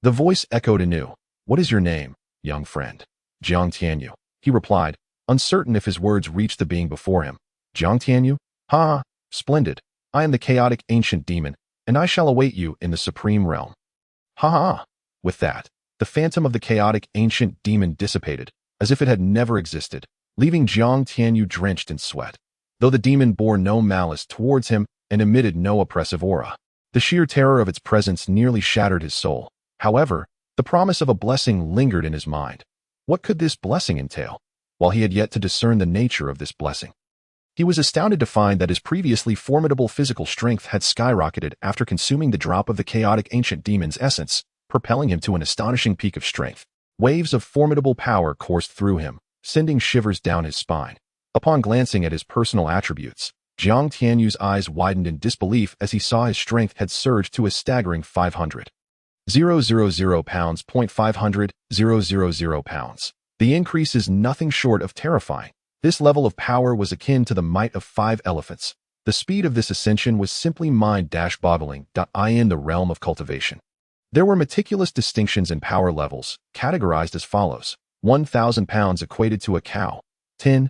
Speaker 1: The voice echoed anew. What is your name, young friend? Jiang Tianyu, he replied, uncertain if his words reached the being before him. Jiang Tianyu? Ha! Splendid. I am the chaotic ancient demon, and I shall await you in the supreme realm. Ha ha! With that, the phantom of the chaotic ancient demon dissipated, as if it had never existed, leaving Jiang Tianyu drenched in sweat. Though the demon bore no malice towards him and emitted no oppressive aura, the sheer terror of its presence nearly shattered his soul. However, the promise of a blessing lingered in his mind. What could this blessing entail? While he had yet to discern the nature of this blessing, he was astounded to find that his previously formidable physical strength had skyrocketed after consuming the drop of the chaotic ancient demon's essence, propelling him to an astonishing peak of strength. Waves of formidable power coursed through him, sending shivers down his spine. Upon glancing at his personal attributes, Jiang Tianyu's eyes widened in disbelief as he saw his strength had surged to a staggering 500,000 pounds. 500,000 pounds. The increase is nothing short of terrifying. This level of power was akin to the might of 5 elephants. The speed of this ascension was simply mind-boggling. In the realm of cultivation, there were meticulous distinctions in power levels, categorized as follows. 1,000 pounds equated to a cow, 10,000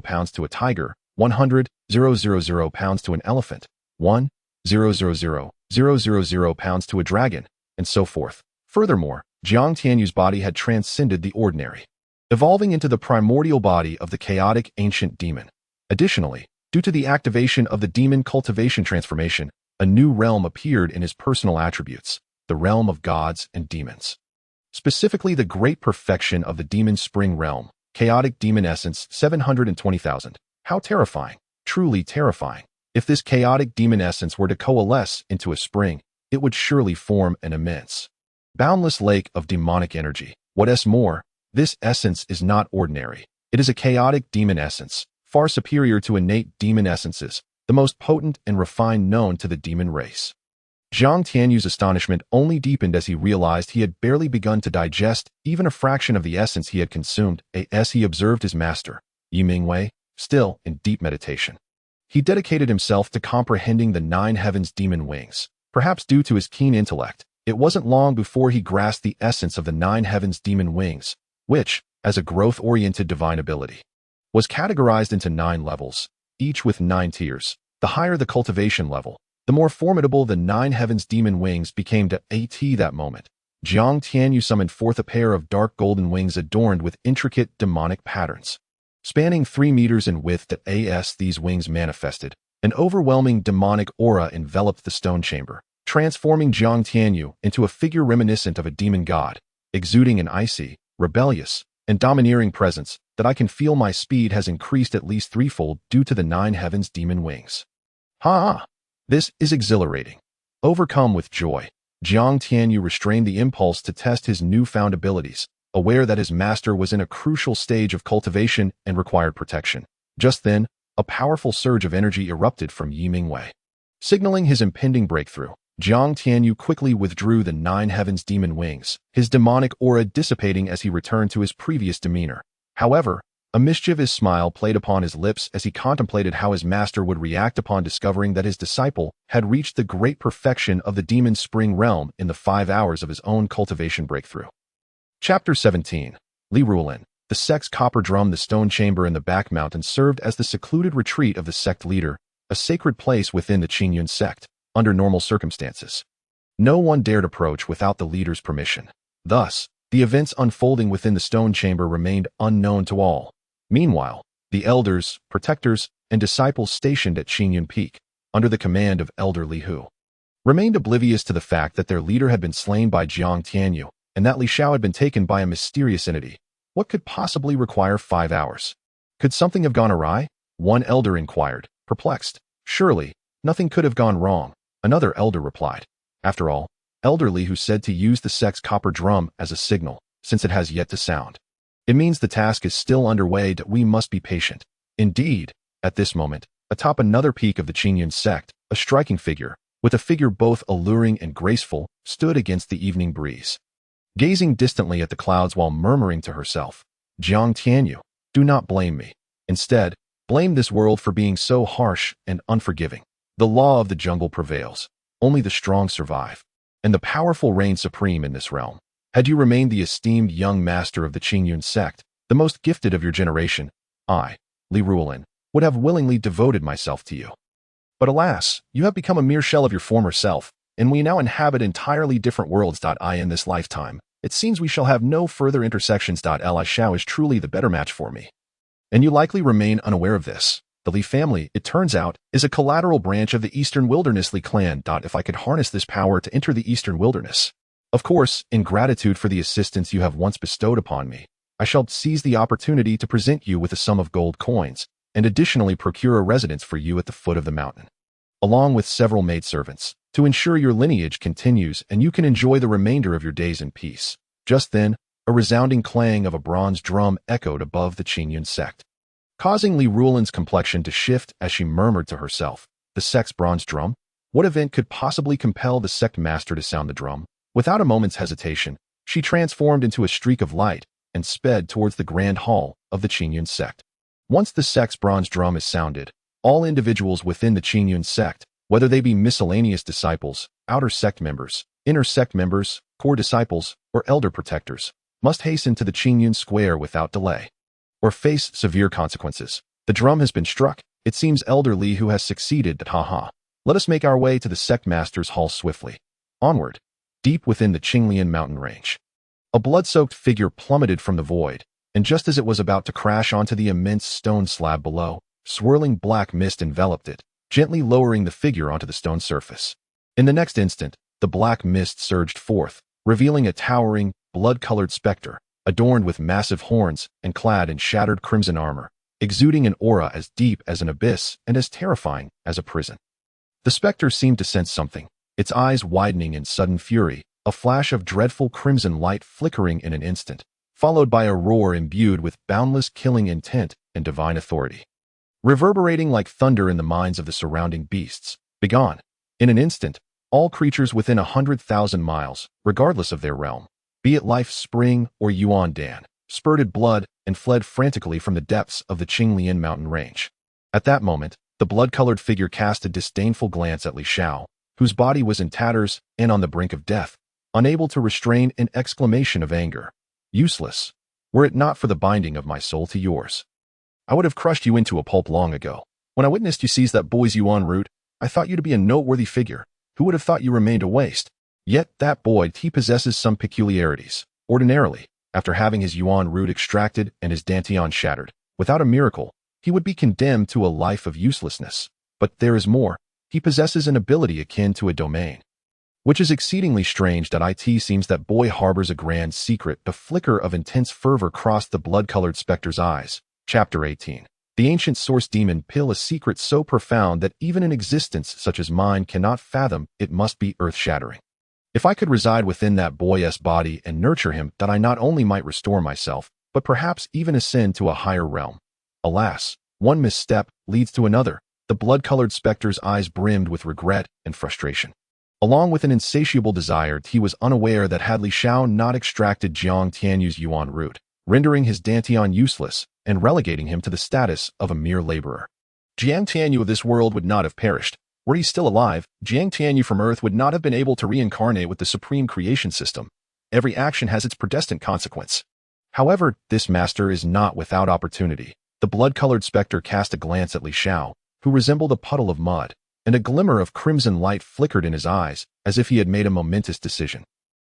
Speaker 1: pounds to a tiger, 100,000 pounds to an elephant, 1,000,000 pounds to a dragon, and so forth. Furthermore, Jiang Tianyu's body had transcended the ordinary, evolving into the primordial body of the chaotic ancient demon. Additionally, due to the activation of the demon cultivation transformation, a new realm appeared in his personal attributes, the realm of gods and demons. Specifically, the great perfection of the demon spring realm, chaotic demon essence 720,000. How terrifying, truly terrifying. If this chaotic demon essence were to coalesce into a spring, it would surely form an immense, boundless lake of demonic energy. What's more, this essence is not ordinary. It is a chaotic demon essence, far superior to innate demon essences, the most potent and refined known to the demon race. Jiang Tianyu's astonishment only deepened as he realized he had barely begun to digest even a fraction of the essence he had consumed. As he observed his master, Yi Mingwei, still in deep meditation, he dedicated himself to comprehending the 9 heavens' demon wings. Perhaps due to his keen intellect, it wasn't long before he grasped the essence of the 9 heavens' demon wings, which, as a growth-oriented divine ability, was categorized into 9 levels, each with 9 tiers. The higher the cultivation level, the more formidable the 9 heavens' demon wings became. At that moment, Jiang Tianyu summoned forth a pair of dark golden wings adorned with intricate demonic patterns. Spanning 3 meters in width, these wings manifested an overwhelming demonic aura enveloped the stone chamber, transforming Jiang Tianyu into a figure reminiscent of a demon god, exuding an icy, rebellious, and domineering presence that I can feel. My speed has increased at least 3-fold due to the 9 heavens' demon wings. Ha! This is exhilarating. Overcome with joy, Jiang Tianyu restrained the impulse to test his newfound abilities, aware that his master was in a crucial stage of cultivation and required protection. Just then, a powerful surge of energy erupted from Yi Mingwei, signaling his impending breakthrough. Jiang Tianyu quickly withdrew the 9 heavens' demon wings, his demonic aura dissipating as he returned to his previous demeanor. However, a mischievous smile played upon his lips as he contemplated how his master would react upon discovering that his disciple had reached the great perfection of the demon spring realm in the 5 hours of his own cultivation breakthrough. Chapter 17. Li Ruolin, The sect's copper drum, the stone chamber in the back mountain, served as the secluded retreat of the sect leader, a sacred place within the Qingyun Sect, under normal circumstances. No one dared approach without the leader's permission. Thus, the events unfolding within the stone chamber remained unknown to all. Meanwhile, the elders, protectors, and disciples stationed at Qingyun Peak, under the command of Elder Li Hu, remained oblivious to the fact that their leader had been slain by Jiang Tianyu, and that Li Xiao had been taken by a mysterious entity. What could possibly require 5 hours? Could something have gone awry? One elder inquired, perplexed. Surely, nothing could have gone wrong, another elder replied. After all, Elder Li Hu said to use the sect's copper drum as a signal, since it has yet to sound. It means the task is still underway, that we must be patient. Indeed, at this moment, atop another peak of the Qingyun Sect, a striking figure, with a figure both alluring and graceful, stood against the evening breeze, gazing distantly at the clouds while murmuring to herself, Jiang Tianyu, do not blame me. Instead, blame this world for being so harsh and unforgiving. The law of the jungle prevails. Only the strong survive, and the powerful reign supreme in this realm. Had you remained the esteemed young master of the Qingyun Sect, the most gifted of your generation, I, Li Ruolin, would have willingly devoted myself to you. But alas, you have become a mere shell of your former self, and we now inhabit entirely different worlds. In this lifetime, it seems we shall have no further intersections. Li Xiao is truly the better match for me. And you likely remain unaware of this. The Li family, it turns out, is a collateral branch of the Eastern Wilderness Li clan. If I could harness this power to enter the Eastern Wilderness, of course, in gratitude for the assistance you have once bestowed upon me, I shall seize the opportunity to present you with a sum of gold coins, and additionally procure a residence for you at the foot of the mountain, along with several maidservants, to ensure your lineage continues and you can enjoy the remainder of your days in peace. Just then, a resounding clang of a bronze drum echoed above the Qingyun Sect, causing Li Ruolin's complexion to shift as she murmured to herself, the sect's bronze drum? What event could possibly compel the sect master to sound the drum? Without a moment's hesitation, she transformed into a streak of light and sped towards the grand hall of the Qingyun Sect. Once the sect's bronze drum is sounded, all individuals within the Qingyun Sect, whether they be miscellaneous disciples, outer sect members, inner sect members, core disciples, or elder protectors, must hasten to the Qingyun Square without delay, or face severe consequences. The drum has been struck. It seems Elder Li Hu has succeeded. Let us make our way to the sect master's hall swiftly. Onward, deep within the Qinglian mountain range, a blood-soaked figure plummeted from the void, and just as it was about to crash onto the immense stone slab below, swirling black mist enveloped it, gently lowering the figure onto the stone surface. In the next instant, the black mist surged forth, revealing a towering, blood-colored specter, adorned with massive horns and clad in shattered crimson armor, exuding an aura as deep as an abyss and as terrifying as a prison. The specter seemed to sense something, its eyes widening in sudden fury, a flash of dreadful crimson light flickering in an instant, followed by a roar imbued with boundless killing intent and divine authority, reverberating like thunder in the minds of the surrounding beasts. Begone! In an instant, all creatures within 100,000 miles, regardless of their realm, be it Life Spring or Yuan Dan, spurted blood and fled frantically from the depths of the Qinglian mountain range. At that moment, the blood-colored figure cast a disdainful glance at Li Xiao, whose body was in tatters and on the brink of death, unable to restrain an exclamation of anger. Useless, were it not for the binding of my soul to yours. I would have crushed you into a pulp long ago. When I witnessed you seize that boy's Yuan root, I thought you to be a noteworthy figure. Who would have thought you remained a waste? Yet that boy, he possesses some peculiarities. Ordinarily, after having his Yuan root extracted and his dantian shattered, without a miracle, he would be condemned to a life of uselessness. But there is more. He possesses an ability akin to a domain, which is exceedingly strange. It seems that boy harbors a grand secret. The flicker of intense fervor crossed the blood-colored specter's eyes. Chapter 18. The ancient source demon pill, a secret so profound that even an existence such as mine cannot fathom. It must be earth-shattering. If I could reside within that boy's body and nurture him, that I not only might restore myself, but perhaps even ascend to a higher realm. Alas, one misstep leads to another. The blood-colored specter's eyes brimmed with regret and frustration. Along with an insatiable desire, he was unaware that had Li Xiao not extracted Jiang Tianyu's Yuan root, rendering his dantian useless and relegating him to the status of a mere laborer, Jiang Tianyu of this world would not have perished. Were he still alive, Jiang Tianyu from Earth would not have been able to reincarnate with the supreme creation system. Every action has its predestined consequence. However, this master is not without opportunity. The blood-colored specter cast a glance at Li Xiao, who resembled a puddle of mud, and a glimmer of crimson light flickered in his eyes, as if he had made a momentous decision.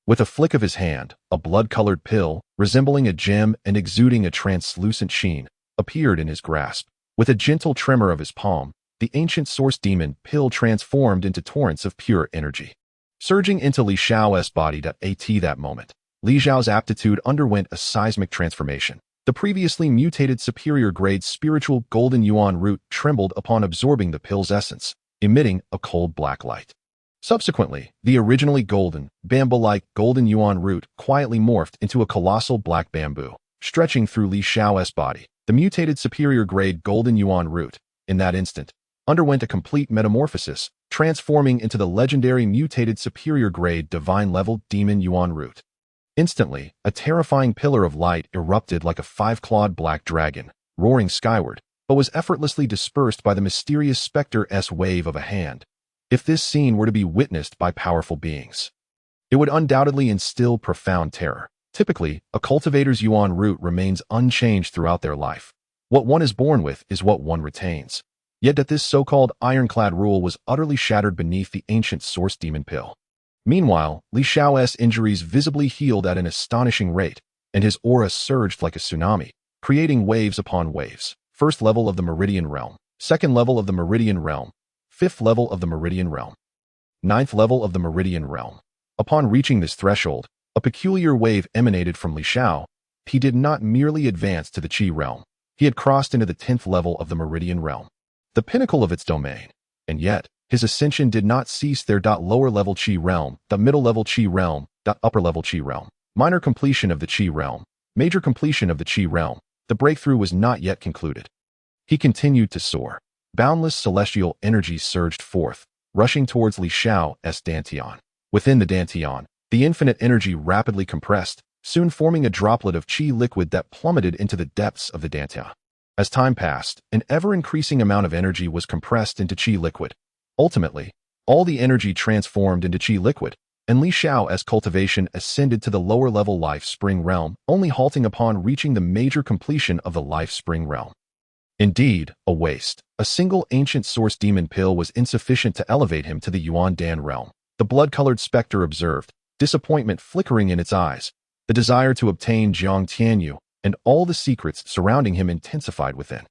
Speaker 1: With a flick of his hand, a blood-colored pill, resembling a gem and exuding a translucent sheen, appeared in his grasp. With a gentle tremor of his palm, the ancient source demon pill transformed into torrents of pure energy. Surging into Li Xiao's body at that moment, Li Xiao's aptitude underwent a seismic transformation. The previously mutated superior-grade spiritual golden yuan root trembled upon absorbing the pill's essence, emitting a cold black light. Subsequently, the originally golden, bamboo-like golden yuan root quietly morphed into a colossal black bamboo, stretching through Li Xiao's body. The mutated superior-grade golden yuan root, in that instant, underwent a complete metamorphosis, transforming into the legendary mutated superior-grade divine-level demon yuan root. Instantly, a terrifying pillar of light erupted like a five-clawed black dragon, roaring skyward, but was effortlessly dispersed by the mysterious spectre-esque wave of a hand. If this scene were to be witnessed by powerful beings, it would undoubtedly instill profound terror. Typically, a cultivator's yuan root remains unchanged throughout their life. What one is born with is what one retains. Yet that this so-called ironclad rule was utterly shattered beneath the ancient source demon pill. Meanwhile, Li Xiao's injuries visibly healed at an astonishing rate, and his aura surged like a tsunami, creating waves upon waves. First level of the Meridian Realm, second level of the Meridian Realm, fifth level of the Meridian Realm, ninth level of the Meridian Realm. Upon reaching this threshold, a peculiar wave emanated from Li Xiao. He did not merely advance to the Qi realm. He had crossed into the 10th level of the Meridian Realm, the pinnacle of its domain. And yet, his ascension did not cease there. Lower-level Qi realm, the middle-level Qi realm, upper-level Qi realm, minor completion of the Qi realm, major completion of the Qi realm. The breakthrough was not yet concluded. He continued to soar. Boundless celestial energy surged forth, rushing towards Li Xiao's dantian. Within the dantian, the infinite energy rapidly compressed, soon forming a droplet of qi liquid that plummeted into the depths of the dantian. As time passed, an ever-increasing amount of energy was compressed into qi liquid. Ultimately, all the energy transformed into qi liquid, and Li Xiao's cultivation ascended to the lower-level life spring realm, only halting upon reaching the major completion of the life spring realm. Indeed, a waste. A single ancient source demon pill was insufficient to elevate him to the Yuan Dan realm. The blood-colored specter observed, disappointment flickering in its eyes. The desire to obtain Jiang Tianyu and all the secrets surrounding him intensified within.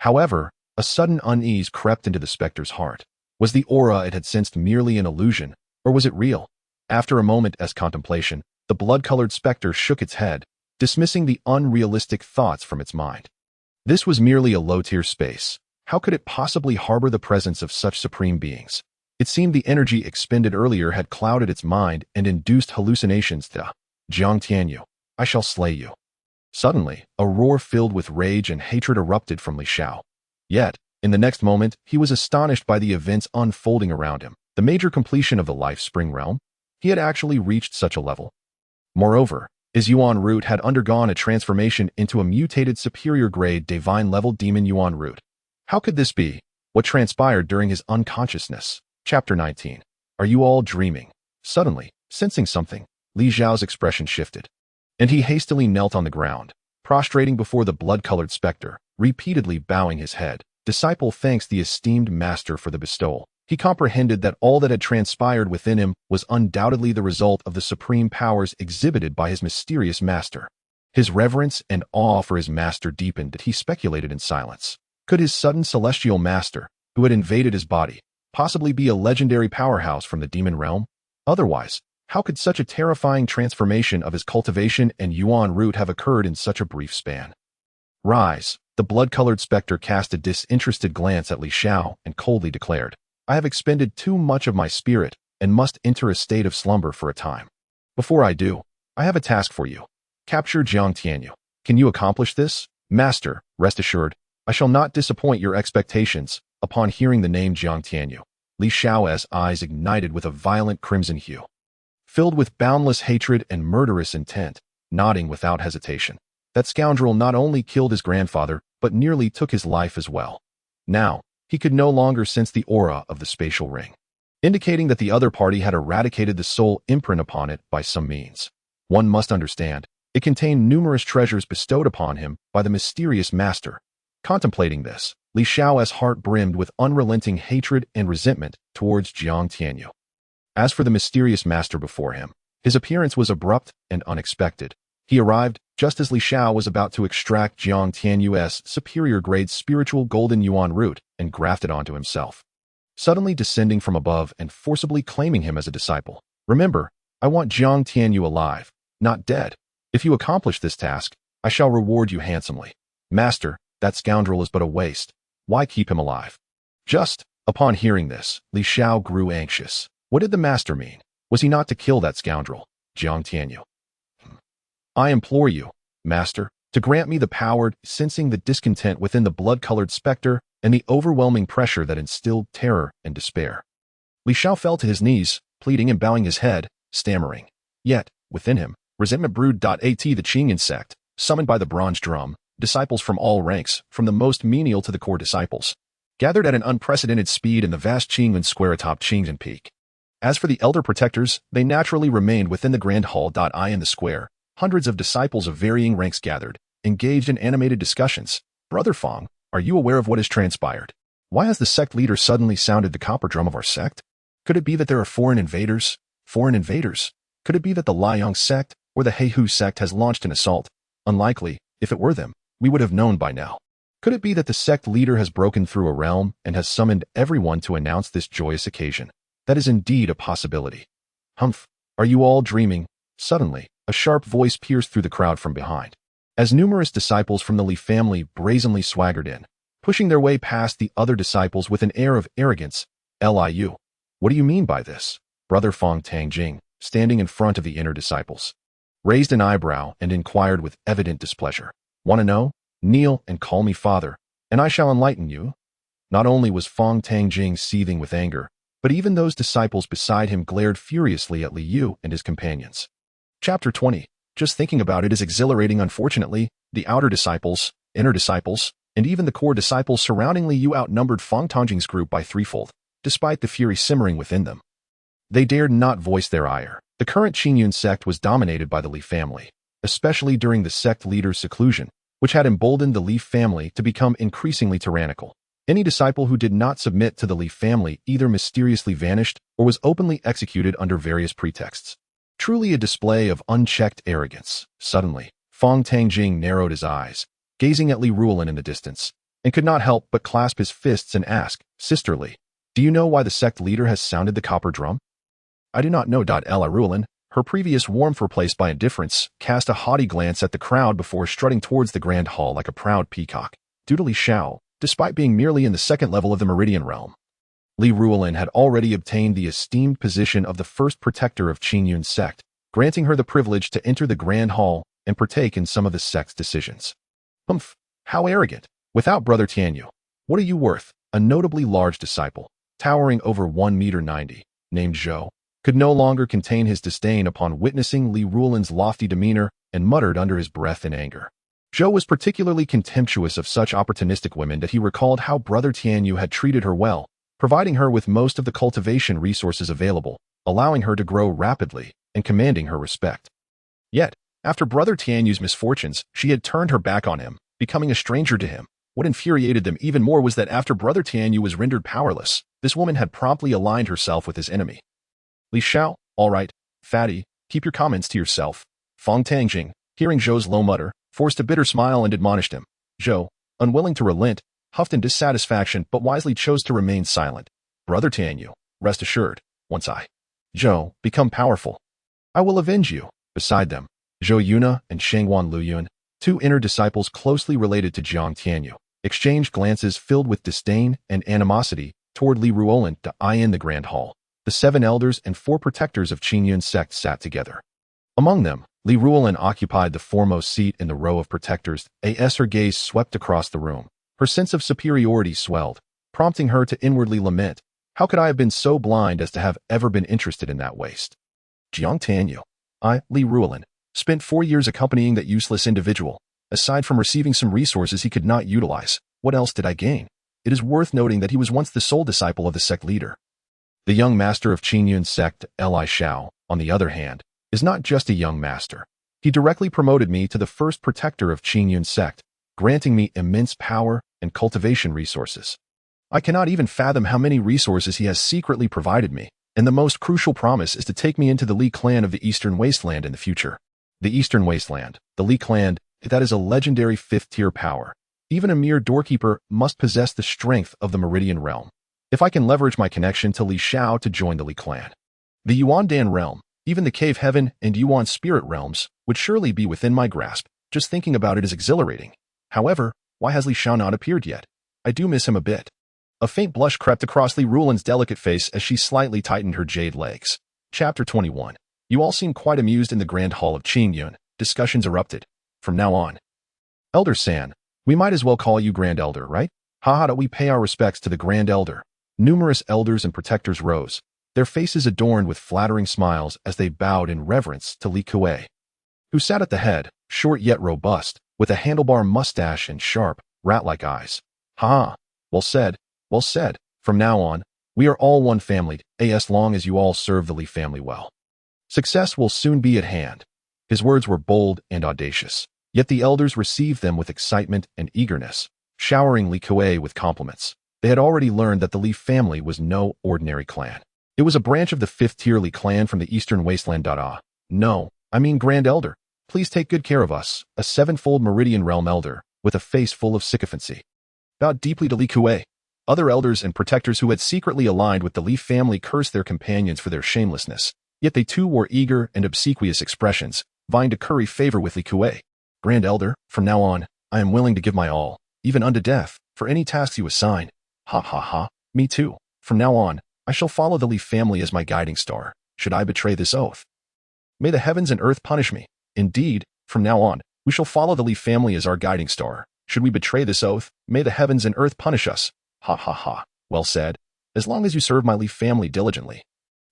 Speaker 1: However, a sudden unease crept into the specter's heart. Was the aura it had sensed merely an illusion, or was it real? After a moment's contemplation, the blood-colored specter shook its head, dismissing the unrealistic thoughts from its mind. This was merely a low-tier space. How could it possibly harbor the presence of such supreme beings? It seemed the energy expended earlier had clouded its mind and induced hallucinations. Jiang Tianyu, I shall slay you. Suddenly, a roar filled with rage and hatred erupted from Li Xiao. Yet, in the next moment, he was astonished by the events unfolding around him. The major completion of the life spring realm? He had actually reached such a level. Moreover, his yuan root had undergone a transformation into a mutated superior-grade divine-level demon yuan root. How could this be? What transpired during his unconsciousness? Chapter 19. Are you all dreaming? Suddenly, sensing something, Li Xiao's expression shifted, and he hastily knelt on the ground, prostrating before the blood-colored specter, repeatedly bowing his head. Disciple thanks the esteemed master for the bestowal. He comprehended that all that had transpired within him was undoubtedly the result of the supreme powers exhibited by his mysterious master. His reverence and awe for his master deepened as he speculated in silence. Could his sudden celestial master, who had invaded his body, possibly be a legendary powerhouse from the demon realm? Otherwise, how could such a terrifying transformation of his cultivation and yuan root have occurred in such a brief span? Rise. The blood-colored specter cast a disinterested glance at Li Xiao and coldly declared, I have expended too much of my spirit and must enter a state of slumber for a time. Before I do, I have a task for you. Capture Jiang Tianyu. Can you accomplish this? Master, rest assured, I shall not disappoint your expectations. Upon hearing the name Jiang Tianyu, Li Xiao's eyes ignited with a violent crimson hue. Filled with boundless hatred and murderous intent, nodding without hesitation, that scoundrel not only killed his grandfather, but nearly took his life as well. Now, he could no longer sense the aura of the spatial ring, indicating that the other party had eradicated the soul imprint upon it by some means. One must understand, It contained numerous treasures bestowed upon him by the mysterious master. Contemplating this, Li Shao's heart brimmed with unrelenting hatred and resentment towards Jiang Tianyu. As for the mysterious master before him, his appearance was abrupt and unexpected. He arrived just as Li Shao was about to extract Jiang Tianyu's superior-grade spiritual golden yuan root and graft it onto himself, suddenly descending from above and forcibly claiming him as a disciple. Remember, I want Jiang Tianyu alive, not dead. If you accomplish this task, I shall reward you handsomely. Master, that scoundrel is but a waste. Why keep him alive? Just upon hearing this, Li Shao grew anxious. What did the master mean? Was he not to kill that scoundrel, Jiang Tianyu? I implore you, master, to grant me the power, sensing the discontent within the blood-colored specter and the overwhelming pressure that instilled terror and despair. Li Shao fell to his knees, pleading and bowing his head, stammering. Yet, within him, resentment brewed. The Qingyun Sect, summoned by the bronze drum, disciples from all ranks, from the most menial to the core disciples, gathered at an unprecedented speed in the vast Qingyun Square atop Qingyun Peak. As for the elder protectors, they naturally remained within the grand hall. In the square, hundreds of disciples of varying ranks gathered, engaged in animated discussions. Brother Fong, are you aware of what has transpired? Why has the sect leader suddenly sounded the copper drum of our sect? Could it be that there are foreign invaders? Foreign invaders? Could it be that the Liang Sect or the Heihu Sect has launched an assault? Unlikely. If it were them, we would have known by now. Could it be that the sect leader has broken through a realm and has summoned everyone to announce this joyous occasion? That is indeed a possibility. Humph, are you all dreaming? Suddenly, a sharp voice pierced through the crowd from behind. As numerous disciples from the Li family brazenly swaggered in, pushing their way past the other disciples with an air of arrogance. Liu. What do you mean by this? Brother Fong Tangjing, standing in front of the inner disciples, raised an eyebrow and inquired with evident displeasure. Want to know? Kneel and call me father, and I shall enlighten you. Not only was Fong Tangjing seething with anger, but even those disciples beside him glared furiously at Liu and his companions. Chapter 20. Just thinking about it is exhilarating. Unfortunately, the outer disciples, inner disciples, and even the core disciples surrounding Liu outnumbered Fong Tangjing's group by threefold, despite the fury simmering within them. They dared not voice their ire. The current Qingyun Sect was dominated by the Li family, especially during the sect leader's seclusion, which had emboldened the Li family to become increasingly tyrannical. Any disciple who did not submit to the Li family either mysteriously vanished or was openly executed under various pretexts. Truly a display of unchecked arrogance. Suddenly, Fong Tangjing narrowed his eyes, gazing at Li Ruolin in the distance, and could not help but clasp his fists and ask, Sister Li, do you know why the sect leader has sounded the copper drum? I do not know. Li Ruolin, her previous warmth replaced by indifference, cast a haughty glance at the crowd before strutting towards the grand hall like a proud peacock. Due to Li Shao, despite being merely in the second level of the Meridian realm, Li Ruolin had already obtained the esteemed position of the first protector of Qingyun Sect, granting her the privilege to enter the grand hall and partake in some of the sect's decisions. Humph, how arrogant! Without Brother Tianyu, what are you worth? A notably large disciple, towering over 1.90 meters, named Zhou, could no longer contain his disdain upon witnessing Li Ruolin's lofty demeanor and muttered under his breath in anger. Zhou was particularly contemptuous of such opportunistic women that he recalled how Brother Tianyu had treated her well, providing her with most of the cultivation resources available, allowing her to grow rapidly and commanding her respect. Yet, after Brother Tianyu's misfortunes, she had turned her back on him, becoming a stranger to him. What infuriated them even more was that after Brother Tianyu was rendered powerless, this woman had promptly aligned herself with his enemy. Li Shao, all right, fatty, keep your comments to yourself. Fong Tangjing, hearing Zhou's low mutter, forced a bitter smile and admonished him. Zhou, unwilling to relent, huffed in dissatisfaction but wisely chose to remain silent. Brother Tianyu, rest assured, once I, Zhou, become powerful, I will avenge you. Beside them, Zhou Yuna and Shangwan Luyun, two inner disciples closely related to Jiang Tianyu, exchanged glances filled with disdain and animosity toward Li Ruolin. In the grand hall, the 7 elders and 4 protectors of Qingyun Sect sat together. Among them, Li Ruolin occupied the foremost seat in the row of protectors. As her gaze swept across the room, her sense of superiority swelled, prompting her to inwardly lament, how could I have been so blind as to have ever been interested in that waste? Jiang Tianyu, I, Li Ruolin, spent 4 years accompanying that useless individual. Aside from receiving some resources he could not utilize, what else did I gain? It is worth noting that he was once the sole disciple of the sect leader. The young master of Qingyun Sect, Li Shao, on the other hand, is not just a young master. He directly promoted me to the first protector of Qingyun Sect, granting me immense power and cultivation resources. I cannot even fathom how many resources he has secretly provided me, and the most crucial promise is to take me into the Li clan of the Eastern Wasteland in the future. The Eastern Wasteland, the Li clan, that is a legendary 5th-tier power. Even a mere doorkeeper must possess the strength of the Meridian realm. If I can leverage my connection to Li Shao to join the Li clan. The Yuan Dan realm, even the Cave Heaven and Yuan Spirit realms, would surely be within my grasp. Just thinking about it is exhilarating. However, why has Li Shao not appeared yet? I do miss him a bit. A faint blush crept across Li Rulan's delicate face as she slightly tightened her jade legs. Chapter 21. You all seem quite amused in the Grand Hall of Qingyun. Discussions erupted. From now on. Elder San, we might as well call you Grand Elder, right? Haha, that we pay our respects to the Grand Elder. Numerous elders and protectors rose, their faces adorned with flattering smiles as they bowed in reverence to Li Kuei, who sat at the head, short yet robust, with a handlebar mustache and sharp, rat-like eyes. Ha! Well said, well said. From now on, we are all one family, as long as you all serve the Li family well. Success will soon be at hand. His words were bold and audacious, yet the elders received them with excitement and eagerness, showering Li Kuei with compliments. They had already learned that the Li family was no ordinary clan. It was a branch of the 5th-tier Li clan from the Eastern Wasteland. No, I mean Grand Elder. Please take good care of us, a 7-fold Meridian Realm elder, with a face full of sycophancy. Bowed deeply to Li Kuei. Other elders and protectors who had secretly aligned with the Li family cursed their companions for their shamelessness, yet they too wore eager and obsequious expressions, vying to curry favor with Li Kuei. Grand Elder, from now on, I am willing to give my all, even unto death, for any tasks you assign. Ha ha ha, me too. From now on, I shall follow the Li family as my guiding star, should I betray this oath. May the heavens and earth punish me. Indeed, from now on, we shall follow the Li family as our guiding star. Should we betray this oath, may the heavens and earth punish us. Ha ha ha, well said. As long as you serve my Li family diligently.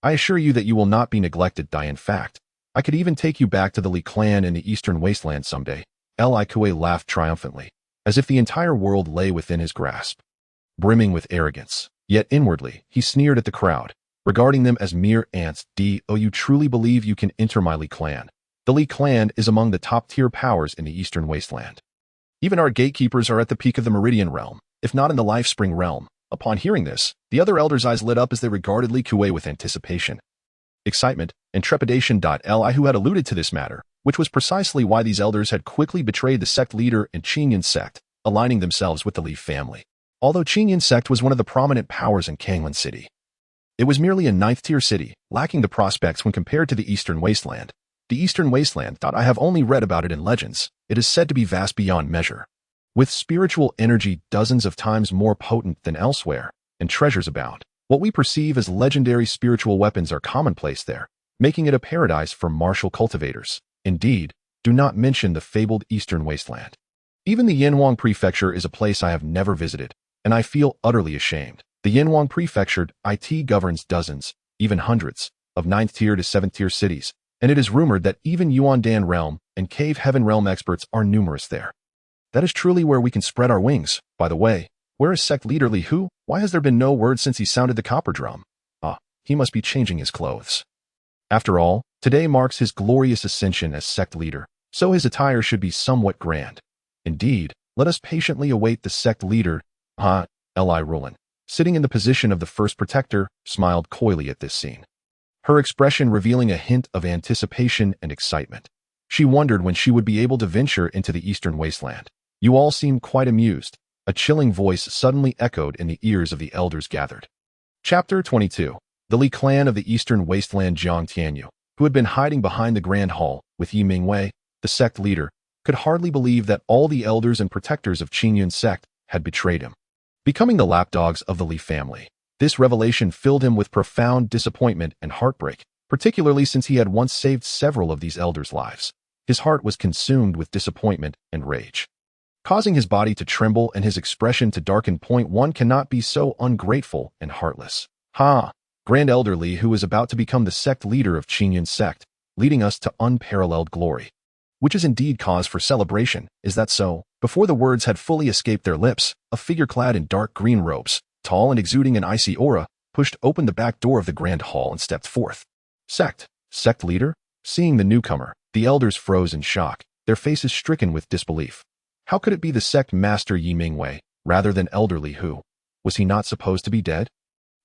Speaker 1: I assure you that you will not be neglected. In fact, I could even take you back to the Li clan in the Eastern Wasteland someday. Li Kuei laughed triumphantly, as if the entire world lay within his grasp. Brimming with arrogance, yet inwardly, he sneered at the crowd, regarding them as mere ants. Do you truly believe you can enter my Li clan? The Li clan is among the top-tier powers in the Eastern Wasteland. Even our gatekeepers are at the peak of the Meridian realm, if not in the Life Spring realm. Upon hearing this, the other elders' eyes lit up as they regarded Li Kuei with anticipation, excitement, and trepidation. Li, who had alluded to this matter, which was precisely why these elders had quickly betrayed the sect leader in Qingyun Sect, aligning themselves with the Li family. Although Qingyun Sect was one of the prominent powers in Qingyun City, it was merely a 9th-tier city, lacking the prospects when compared to the Eastern Wasteland. The Eastern Wasteland, I have only read about it in legends. It is said to be vast beyond measure, with spiritual energy dozens of times more potent than elsewhere, and treasures abound. What we perceive as legendary spiritual weapons are commonplace there, making it a paradise for martial cultivators. Indeed, do not mention the fabled Eastern Wasteland. Even the Yanwang Prefecture is a place I have never visited, and I feel utterly ashamed. The Yanwang Prefecture, it governs dozens, even hundreds, of 9th-tier to 7th-tier cities, and it is rumored that even Yuan Dan Realm and Cave Heaven Realm experts are numerous there. That is truly where we can spread our wings. By the way, where is sect leader Li Hu? Why has there been no word since he sounded the copper drum? He must be changing his clothes. After all, today marks his glorious ascension as sect leader, so his attire should be somewhat grand. Indeed, let us patiently await the sect leader. Li Rulan, sitting in the position of the first protector, smiled coyly at this scene, her expression revealing a hint of anticipation and excitement. She wondered when she would be able to venture into the Eastern Wasteland. You all seem quite amused. A chilling voice suddenly echoed in the ears of the elders gathered. Chapter 22. The Li clan of the Eastern Wasteland. Jiang Tianyu, who had been hiding behind the Grand Hall with Yi Mingwei, the sect leader, could hardly believe that all the elders and protectors of Qingyun Sect had betrayed him, becoming the lapdogs of the Li family. This revelation filled him with profound disappointment and heartbreak, particularly since he had once saved several of these elders' lives. His heart was consumed with disappointment and rage, causing his body to tremble and his expression to darken. One cannot be so ungrateful and heartless. Grand Elder Li, who is about to become the sect leader of Qingyun Sect, leading us to unparalleled glory. Which is indeed cause for celebration, is that so? Before the words had fully escaped their lips, a figure clad in dark green robes, tall and exuding an icy aura, pushed open the back door of the Grand Hall and stepped forth. Sect leader? Seeing the newcomer, The elders froze in shock, their faces stricken with disbelief. How could it be the sect master Yi Mingwei, rather than elder Li Hu? Was he not supposed to be dead?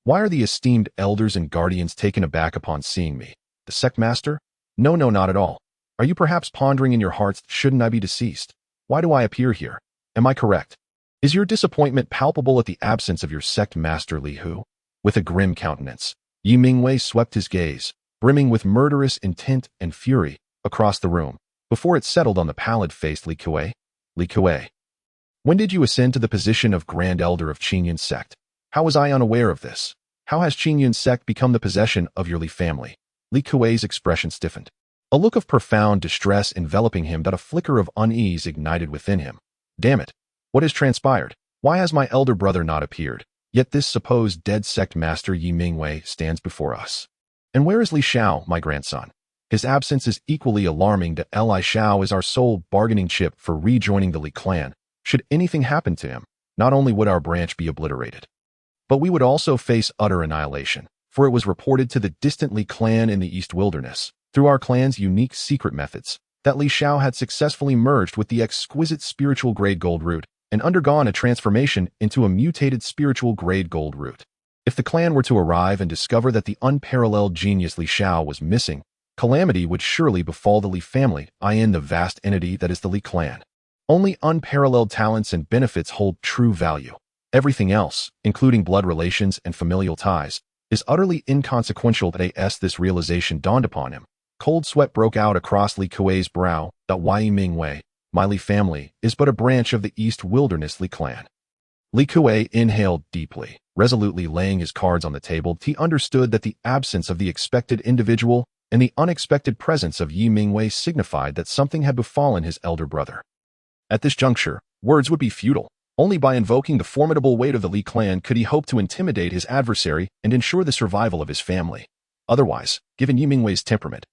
Speaker 1: Why are the esteemed elders and guardians taken aback upon seeing me? The sect master? No, not at all. Are you perhaps pondering in your hearts, shouldn't I be deceased? Why do I appear here? Am I correct? Is your disappointment palpable at the absence of your sect master Li Hu? With a grim countenance, Yi Mingwei swept his gaze, brimming with murderous intent and fury, across the room, before it settled on the pallid-faced Li Kuei. Li Kuei, when did you ascend to the position of Grand Elder of Qingyun Sect? How was I unaware of this? How has Qingyun Sect become the possession of your Li family? Li Kuei's expression stiffened. A look of profound distress enveloping him, that a flicker of unease ignited within him. Damn it! What has transpired? Why has my elder brother not appeared? Yet this supposed dead sect master Yi Mingwei stands before us. And where is Li Xiao, my grandson? His absence is equally alarming. Li Xiao is our sole bargaining chip for rejoining the Li clan. Should anything happen to him, not only would our branch be obliterated, but we would also face utter annihilation, for it was reported to the distant Li clan in the East Wilderness, through our clan's unique secret methods, that Li Xiao had successfully merged with the exquisite spiritual grade gold root and undergone a transformation into a mutated spiritual grade gold root. If the clan were to arrive and discover that the unparalleled genius Li Xiao was missing, calamity would surely befall the Li family, i.e. the vast entity that is the Li clan. Only unparalleled talents and benefits hold true value. Everything else, including blood relations and familial ties, is utterly inconsequential. As this realization dawned upon him, cold sweat broke out across Li Kuei's brow. Yi Mingwei, my Li family, is but a branch of the East Wilderness Li clan. Li Kuei inhaled deeply, resolutely laying his cards on the table. He understood that the absence of the expected individual and the unexpected presence of Yi Mingwei signified that something had befallen his elder brother. At this juncture, words would be futile. Only by invoking the formidable weight of the Li clan could he hope to intimidate his adversary and ensure the survival of his family. Otherwise, given Yi Mingwei's temperament,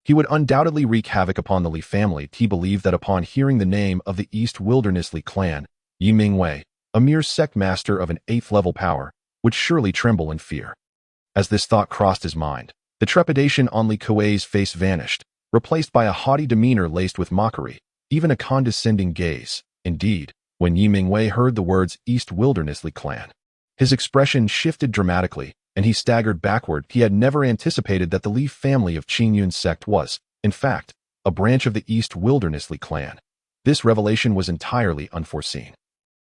Speaker 1: he would undoubtedly wreak havoc upon the Li family. He believed that upon hearing the name of the East Wilderness Li clan, Yi Mingwei, a mere sect master of an 8th-level power, would surely tremble in fear. As this thought crossed his mind, the trepidation on Li Kuei's face vanished, replaced by a haughty demeanor laced with mockery, even a condescending gaze. Indeed, when Yi Mingwei heard the words East Wilderness Li clan, his expression shifted dramatically, and he staggered backward. He had never anticipated that the Li family of Qingyun Sect was, in fact, a branch of the East Wilderness Li clan. This revelation was entirely unforeseen.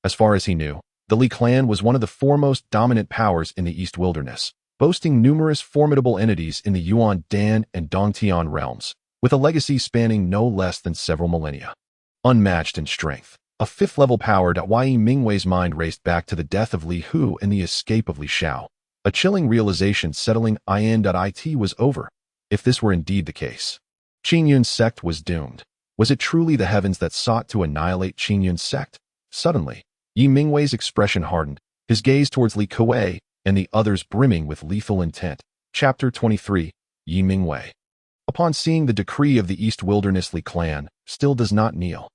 Speaker 1: As far as he knew, the Li clan was one of the foremost dominant powers in the East Wilderness, boasting numerous formidable entities in the Yuan Dan and Dongtian realms, with a legacy spanning no less than several millennia. Unmatched in strength, a 5th-level power. Yi Mingwei's mind raced back to the death of Li Hu and the escape of Li Xiao. A chilling realization settling in. It was over. If this were indeed the case, Qingyun Sect was doomed. Was it truly the heavens that sought to annihilate Qingyun Sect? Suddenly, Yi Mingwei's expression hardened, his gaze towards Li Kuei and the others brimming with lethal intent. Chapter 23, Yi Mingwei. Upon seeing the decree of the East Wilderness Li clan, still does not kneel.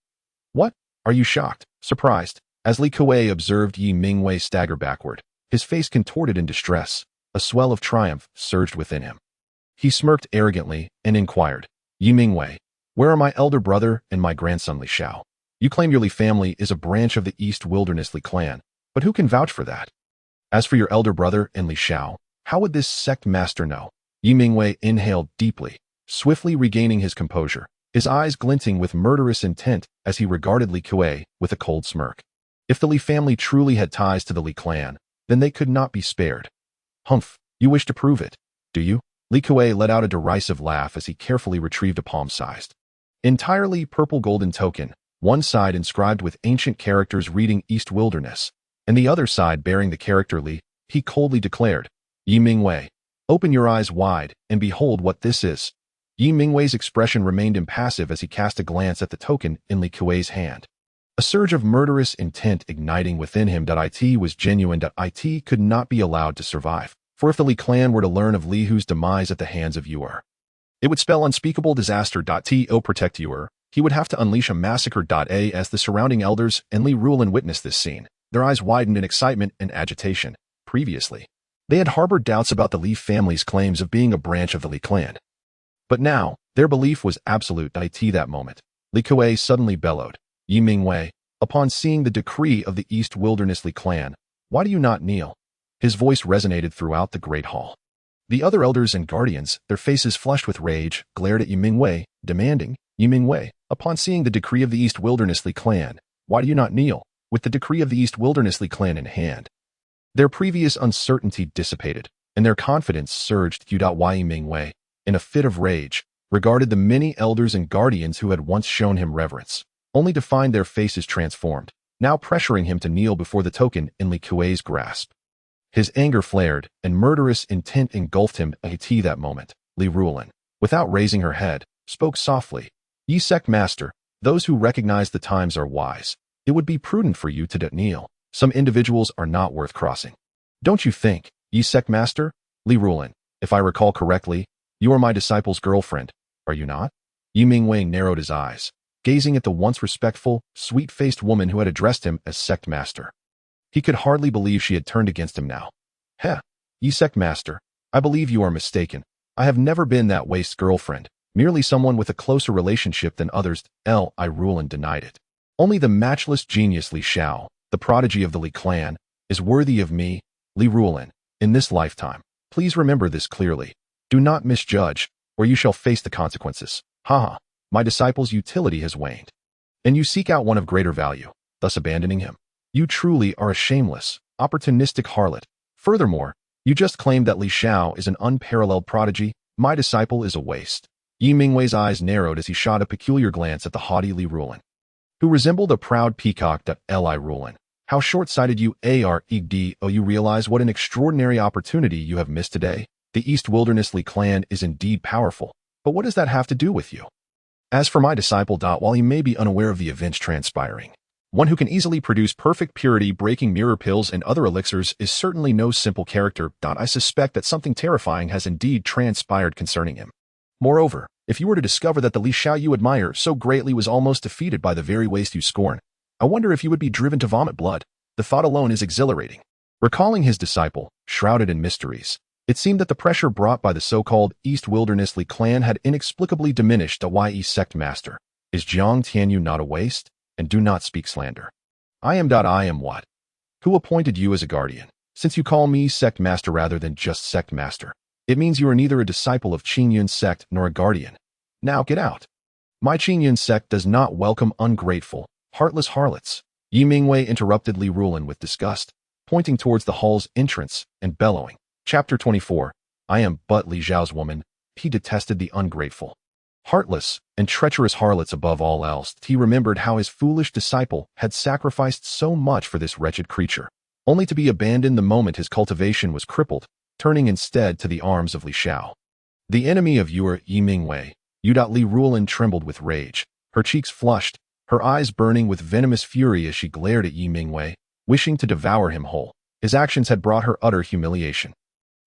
Speaker 1: What? Are you shocked, surprised? As Li Kuei observed Yi Mingwei stagger backward, his face contorted in distress, a swell of triumph surged within him. He smirked arrogantly and inquired, Yi Mingwei, where are my elder brother and my grandson Li Xiao? You claim your Li family is a branch of the East Wilderness Li clan, but who can vouch for that? As for your elder brother and Li Xiao, how would this sect master know? Yi Mingwei inhaled deeply, swiftly regaining his composure, his eyes glinting with murderous intent as he regarded Li Kuei with a cold smirk. If the Li family truly had ties to the Li clan, then they could not be spared. Humph, you wish to prove it, do you? Li Kuei let out a derisive laugh as he carefully retrieved a palm-sized, entirely purple golden token, one side inscribed with ancient characters reading East Wilderness, and the other side bearing the character Li. He coldly declared, Yi Mingwei, open your eyes wide and behold what this is. Yi Mingwei's expression remained impassive as he cast a glance at the token in Li Kuei's hand. A surge of murderous intent igniting within him. It was genuine. It could not be allowed to survive, for if the Li clan were to learn of Li Hu's demise at the hands of Yuer, it would spell unspeakable disaster. To protect Yuer, he would have to unleash a massacre. As the surrounding elders and Li Ruolin witnessed this scene, their eyes widened in excitement and agitation. Previously, they had harbored doubts about the Li family's claims of being a branch of the Li clan. But now, their belief was absolute. That moment, Li Kuei suddenly bellowed, "Yi Mingwei, upon seeing the decree of the East Wilderness clan, why do you not kneel?" His voice resonated throughout the great hall. The other elders and guardians, their faces flushed with rage, glared at Yi Mingwei, demanding, "Yi Mingwei, upon seeing the decree of the East Wilderness clan, why do you not kneel?" With the decree of the East Wilderness clan in hand, their previous uncertainty dissipated, and their confidence surged. Yi Mingwei, in a fit of rage, regarded the many elders and guardians who had once shown him reverence, only to find their faces transformed, now pressuring him to kneel before the token in Li Kuei's grasp. His anger flared, and murderous intent engulfed him. That moment, Li Ruolin, without raising her head, spoke softly, "Ye Sect Master, those who recognize the times are wise. It would be prudent for you to kneel. Some individuals are not worth crossing. Don't you think, Ye Sect Master?" Li Ruolin, if I recall correctly, you are my disciple's girlfriend, are you not? Yi Mingwei narrowed his eyes, gazing at the once respectful, sweet-faced woman who had addressed him as Sect Master. He could hardly believe she had turned against him now. "Heh, Ye Sect Master, I believe you are mistaken. I have never been that waste girlfriend, merely someone with a closer relationship than others." Li Ruolin denied it. "Only the matchless genius Li Xiao, the prodigy of the Li clan, is worthy of me, Li Ruolin, in this lifetime. Please remember this clearly. Do not misjudge, or you shall face the consequences. Haha, my disciple's utility has waned, and you seek out one of greater value, thus abandoning him. You truly are a shameless, opportunistic harlot. Furthermore, you just claimed that Li Xiao is an unparalleled prodigy. My disciple is a waste." Yi Mingwei's eyes narrowed as he shot a peculiar glance at the haughty Li Ruolin, who resembled a proud peacock. Li Ruolin, how short-sighted you are. You realize what an extraordinary opportunity you have missed today. The East Wilderness clan is indeed powerful, but what does that have to do with you? As for my disciple, while he may be unaware of the events transpiring, one who can easily produce perfect purity breaking mirror pills and other elixirs is certainly no simple character. I suspect that something terrifying has indeed transpired concerning him. Moreover, if you were to discover that the Li Xiao you admire so greatly was almost defeated by the very waste you scorn, I wonder if you would be driven to vomit blood. The thought alone is exhilarating." Recalling his disciple, shrouded in mysteries, it seemed that the pressure brought by the so-called East Wilderness clan had inexplicably diminished. Ye Sect Master, is Jiang Tianyu not a waste? And do not speak slander. I am what? Who appointed you as a guardian? Since you call me Sect Master rather than just Sect Master, it means you are neither a disciple of Qingyun Sect nor a guardian. Now get out. My Qingyun Sect does not welcome ungrateful, heartless harlots." Yi Mingwei interrupted Li Ruolin with disgust, pointing towards the hall's entrance and bellowing. Chapter 24. I am but Li Xiao's woman. He detested the ungrateful, heartless, and treacherous harlots above all else. He remembered how his foolish disciple had sacrificed so much for this wretched creature, only to be abandoned the moment his cultivation was crippled, turning instead to the arms of Li Xiao. The enemy of you are Yi Mingwei. Li Ruolin trembled with rage, her cheeks flushed, her eyes burning with venomous fury as she glared at Yi Mingwei, wishing to devour him whole. His actions had brought her utter humiliation.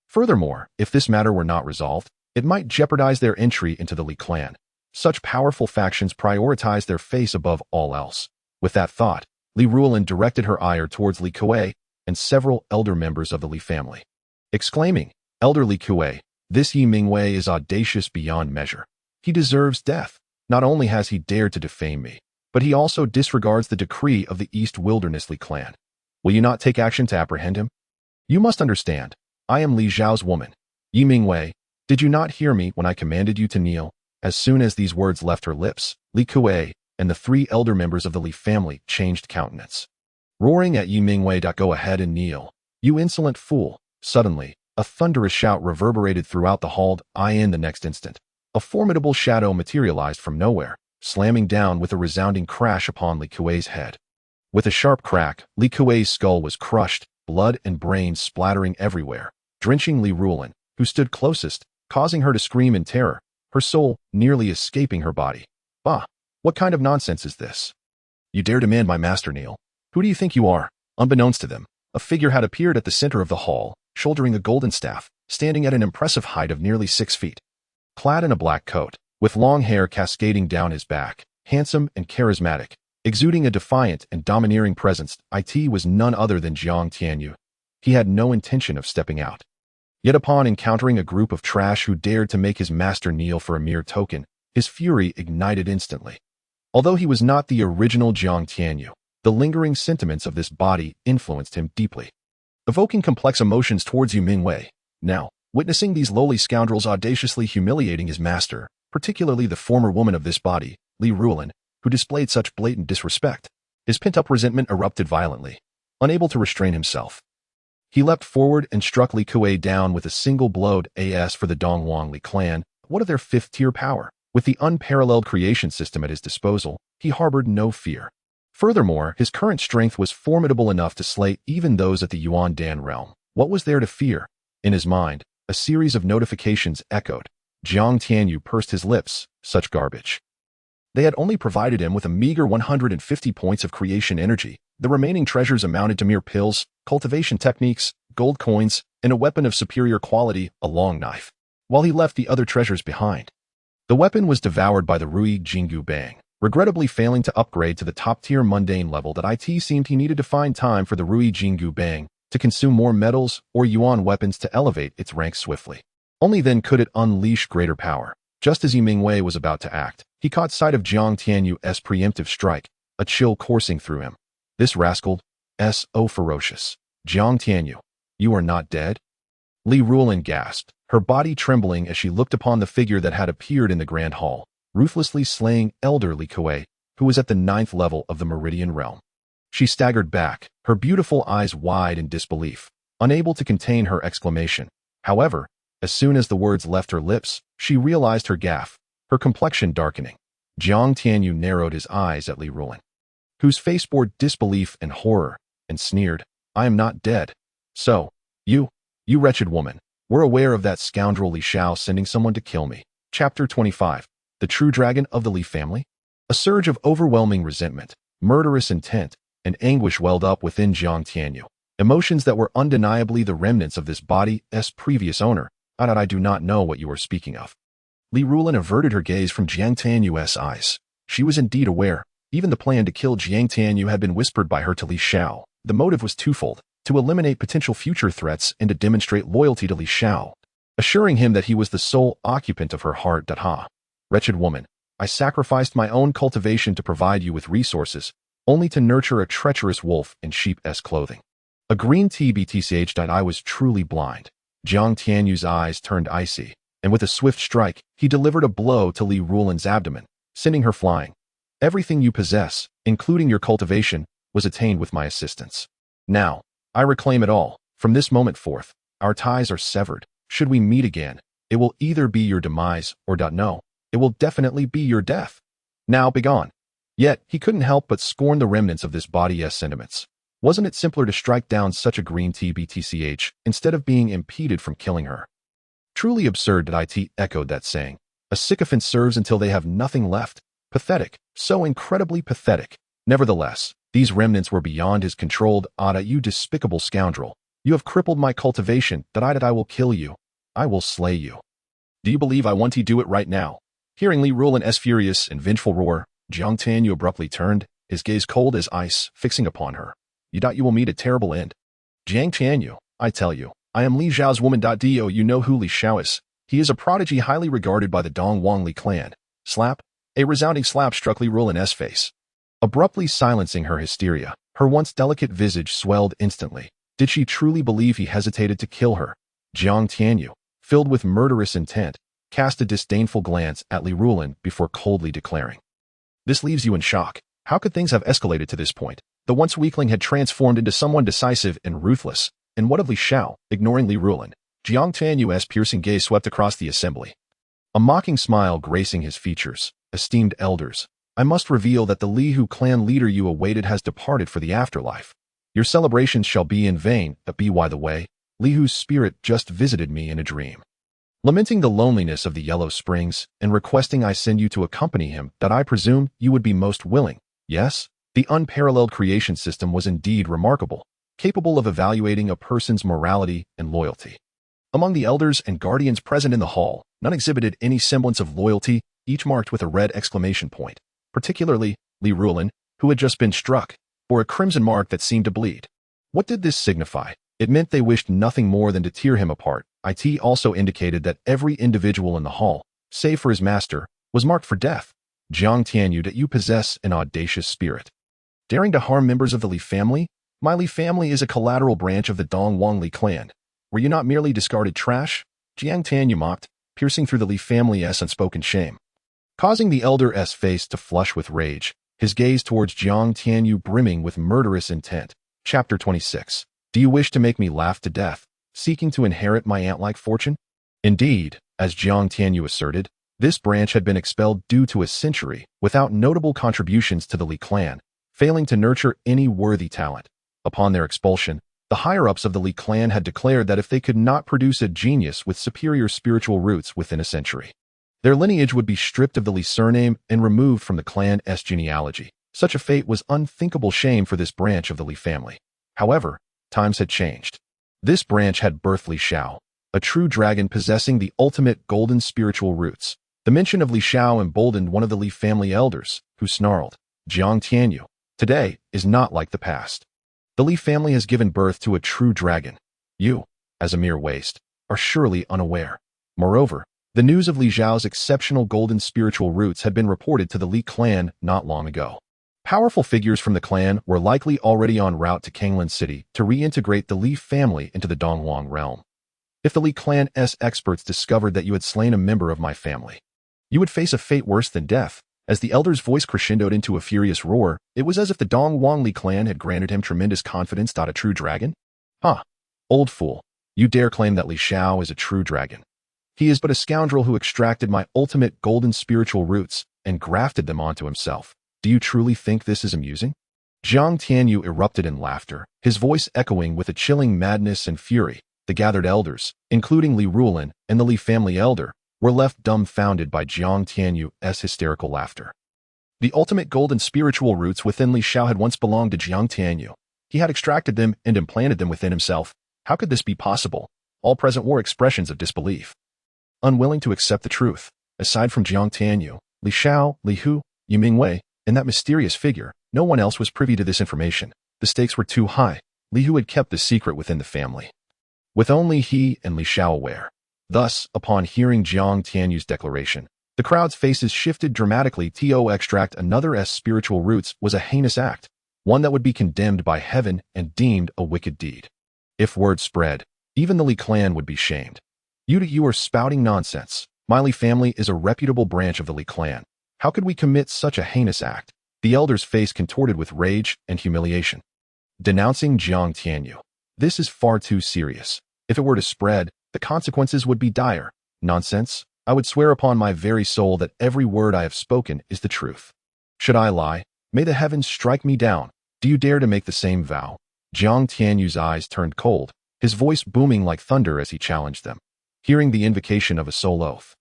Speaker 1: Furthermore, if this matter were not resolved, it might jeopardize their entry into the Li clan. Such powerful factions prioritize their face above all else. With that thought, Li Ruolin directed her ire towards Li Kuei and several elder members of the Li family, exclaiming, "Elder Li Kuei, this Yi Mingwei is audacious beyond measure. He deserves death. Not only has he dared to defame me, but he also disregards the decree of the East Wilderness clan. Will you not take action to apprehend him? You must understand, I am Li Xiao's woman. Yi Mingwei, did you not hear me when I commanded you to kneel?" As soon as these words left her lips, Li Kuei and the 3 elder members of the Li family changed countenance, roaring at Yi Mingwei. "Go ahead and kneel, you insolent fool." Suddenly, a thunderous shout reverberated throughout the hall. In the next instant, a formidable shadow materialized from nowhere, slamming down with a resounding crash upon Li Kuei's head. With a sharp crack, Li Kuei's skull was crushed, blood and brains splattering everywhere, drenching Li Ruolin, who stood closest, causing her to scream in terror, her soul nearly escaping her body. "Bah! What kind of nonsense is this? You dare demand my master kneel? Who do you think you are?" Unbeknownst to them, a figure had appeared at the center of the hall, shouldering a golden staff, standing at an impressive height of nearly 6 feet. Clad in a black coat, with long hair cascading down his back, handsome and charismatic, exuding a defiant and domineering presence, it was none other than Jiang Tianyu. He had no intention of stepping out. Yet upon encountering a group of trash who dared to make his master kneel for a mere token, his fury ignited instantly. Although he was not the original Jiang Tianyu, the lingering sentiments of this body influenced him deeply, evoking complex emotions towards Yu Mingwei. Now, witnessing these lowly scoundrels audaciously humiliating his master, particularly the former woman of this body, Li Ruolin, who displayed such blatant disrespect, his pent-up resentment erupted violently. Unable to restrain himself, he leapt forward and struck Li Kuei down with a single blow. As for the Dongwang Li clan, what of their fifth-tier power? With the unparalleled creation system at his disposal, he harbored no fear. Furthermore, his current strength was formidable enough to slay even those at the Yuan Dan realm. What was there to fear? In his mind, a series of notifications echoed. Jiang Tianyu pursed his lips. Such garbage. They had only provided him with a meager 150 points of creation energy. The remaining treasures amounted to mere pills, cultivation techniques, gold coins, and a weapon of superior quality, a long knife. While he left the other treasures behind, the weapon was devoured by the Ruyi Jingu Bang, regrettably failing to upgrade to the top-tier mundane level that it seemed he needed to find time for the Ruyi Jingu Bang to consume more metals or yuan weapons to elevate its rank swiftly. Only then could it unleash greater power. Just as Yu Mingwei was about to act, he caught sight of Jiang Tianyu's preemptive strike, a chill coursing through him. This rascal, so ferocious. Jiang Tianyu, you are not dead? Li Ruolin gasped, her body trembling as she looked upon the figure that had appeared in the grand hall, ruthlessly slaying elder Li Kuei, who was at the 9th level of the Meridian realm. She staggered back, her beautiful eyes wide in disbelief, unable to contain her exclamation. However, as soon as the words left her lips, she realized her gaffe, her complexion darkening. Jiang Tianyu narrowed his eyes at Li Ruolin, whose face bore disbelief and horror, and sneered, I am not dead. So, you wretched woman, were aware of that scoundrel Li Shao sending someone to kill me. Chapter 25. The True Dragon of the Li Family? A surge of overwhelming resentment, murderous intent, and anguish welled up within Jiang Tianyu, emotions that were undeniably the remnants of this body's previous owner. I do not know what you are speaking of. Li Ruolin averted her gaze from Jiang Tianyu's eyes. She was indeed aware. Even the plan to kill Jiang Tianyu had been whispered by her to Li Shao. The motive was twofold, to eliminate potential future threats and to demonstrate loyalty to Li Shao, assuring him that he was the sole occupant of her heart. Wretched woman, I sacrificed my own cultivation to provide you with resources, only to nurture a treacherous wolf in sheep's clothing. A green TBTCH. I was truly blind. Jiang Tianyu's eyes turned icy, and with a swift strike, he delivered a blow to Li Ruolin's abdomen, sending her flying. Everything you possess, including your cultivation, was attained with my assistance. Now, I reclaim it all. From this moment forth, our ties are severed. Should we meet again, it will either be your demise or no, it will definitely be your death. Now begone. Yet, he couldn't help but scorn the remnants of this body's sentiments. Wasn't it simpler to strike down such a green TBTCH instead of being impeded from killing her? Truly absurd. It echoed that saying. A sycophant serves until they have nothing left. Pathetic, so incredibly pathetic. Nevertheless, these remnants were beyond his control. You despicable scoundrel. You have crippled my cultivation. I will kill you. I will slay you. Do you believe I want to do it right now? Hearing Li Ruolin's furious and vengeful roar, Jiang Tianyu abruptly turned, his gaze cold as ice, fixing upon her. You will meet a terrible end. Jiang Tianyu, I tell you, I am Li Zhao's woman. You know who Li Shao is. He is a prodigy highly regarded by the Dongwang Li clan. Slap. A resounding slap struck Li Ruolin's face, abruptly silencing her hysteria. Her once delicate visage swelled instantly. Did she truly believe he hesitated to kill her? Jiang Tianyu, filled with murderous intent, cast a disdainful glance at Li Ruolin before coldly declaring, This leaves you in shock. How could things have escalated to this point? The once weakling had transformed into someone decisive and ruthless. And what of Li Shao? Ignoring Li Ruolin, Jiang Tianyu's piercing gaze swept across the assembly, a mocking smile gracing his features. Esteemed elders, I must reveal that the Li Hu clan leader you awaited has departed for the afterlife. Your celebrations shall be in vain. By the way, Li Hu's spirit just visited me in a dream, lamenting the loneliness of the Yellow Springs and requesting I send you to accompany him. I presume you would be most willing. Yes, the unparalleled creation system was indeed remarkable, capable of evaluating a person's morality and loyalty. Among the elders and guardians present in the hall, none exhibited any semblance of loyalty, each marked with a red exclamation point. Particularly, Li Ruolin, who had just been struck, bore a crimson mark that seemed to bleed. What did this signify? It meant they wished nothing more than to tear him apart. It also indicated that every individual in the hall, save for his master, was marked for death. Jiang Tianyu, that you possess an audacious spirit. Daring to harm members of the Li family? My Li family is a collateral branch of the Dongwang Li clan. Were you not merely discarded trash? Jiang Tianyu mocked, piercing through the Li family's unspoken shame. Causing the elder's face to flush with rage, his gaze towards Jiang Tianyu brimming with murderous intent. Chapter 26. Do you wish to make me laugh to death, seeking to inherit my ant-like fortune? Indeed, as Jiang Tianyu asserted, this branch had been expelled due to a century without notable contributions to the Li clan, failing to nurture any worthy talent. Upon their expulsion, the higher-ups of the Li clan had declared that if they could not produce a genius with superior spiritual roots within a century, their lineage would be stripped of the Li surname and removed from the clan's genealogy. Such a fate was unthinkable shame for this branch of the Li family. However, times had changed. This branch had birthed Li Xiao, a true dragon possessing the ultimate golden spiritual roots. The mention of Li Xiao emboldened one of the Li family elders, who snarled, Jiang Tianyu, today is not like the past. The Li family has given birth to a true dragon. You, as a mere waste, are surely unaware. Moreover, the news of Li Xiao's exceptional golden spiritual roots had been reported to the Li clan not long ago. Powerful figures from the clan were likely already en route to Qingyun City to reintegrate the Li family into the Dongwang realm. If the Li clan's experts discovered that you had slain a member of my family, you would face a fate worse than death. As the elder's voice crescendoed into a furious roar, it was as if the Dongwang Li clan had granted him tremendous confidence. A true dragon? Huh. Old fool. You dare claim that Li Xiao is a true dragon. He is but a scoundrel who extracted my ultimate golden spiritual roots and grafted them onto himself. Do you truly think this is amusing? Jiang Tianyu erupted in laughter, his voice echoing with a chilling madness and fury. The gathered elders, including Li Ruolin and the Li family elder, were left dumbfounded by Jiang Tianyu's hysterical laughter. The ultimate golden spiritual roots within Li Xiao had once belonged to Jiang Tianyu. He had extracted them and implanted them within himself. How could this be possible? All present wore expressions of disbelief. Unwilling to accept the truth, aside from Jiang Tianyu, Li Xiao, Li Hu, Yu Mingwei, and that mysterious figure, no one else was privy to this information. The stakes were too high. Li Hu had kept the secret within the family, with only he and Li Xiao aware. Thus, upon hearing Jiang Tianyu's declaration, the crowd's faces shifted dramatically. To extract another's spiritual roots was a heinous act, one that would be condemned by heaven and deemed a wicked deed. If word spread, even the Li clan would be shamed. You are spouting nonsense. My Li family is a reputable branch of the Li clan. How could we commit such a heinous act? The elder's face contorted with rage and humiliation. Denouncing Jiang Tianyu. This is far too serious. If it were to spread, the consequences would be dire. Nonsense. I would swear upon my very soul that every word I have spoken is the truth. Should I lie, may the heavens strike me down. Do you dare to make the same vow? Jiang Tianyu's eyes turned cold, his voice booming like thunder as he challenged them. Hearing the invocation of a soul oath,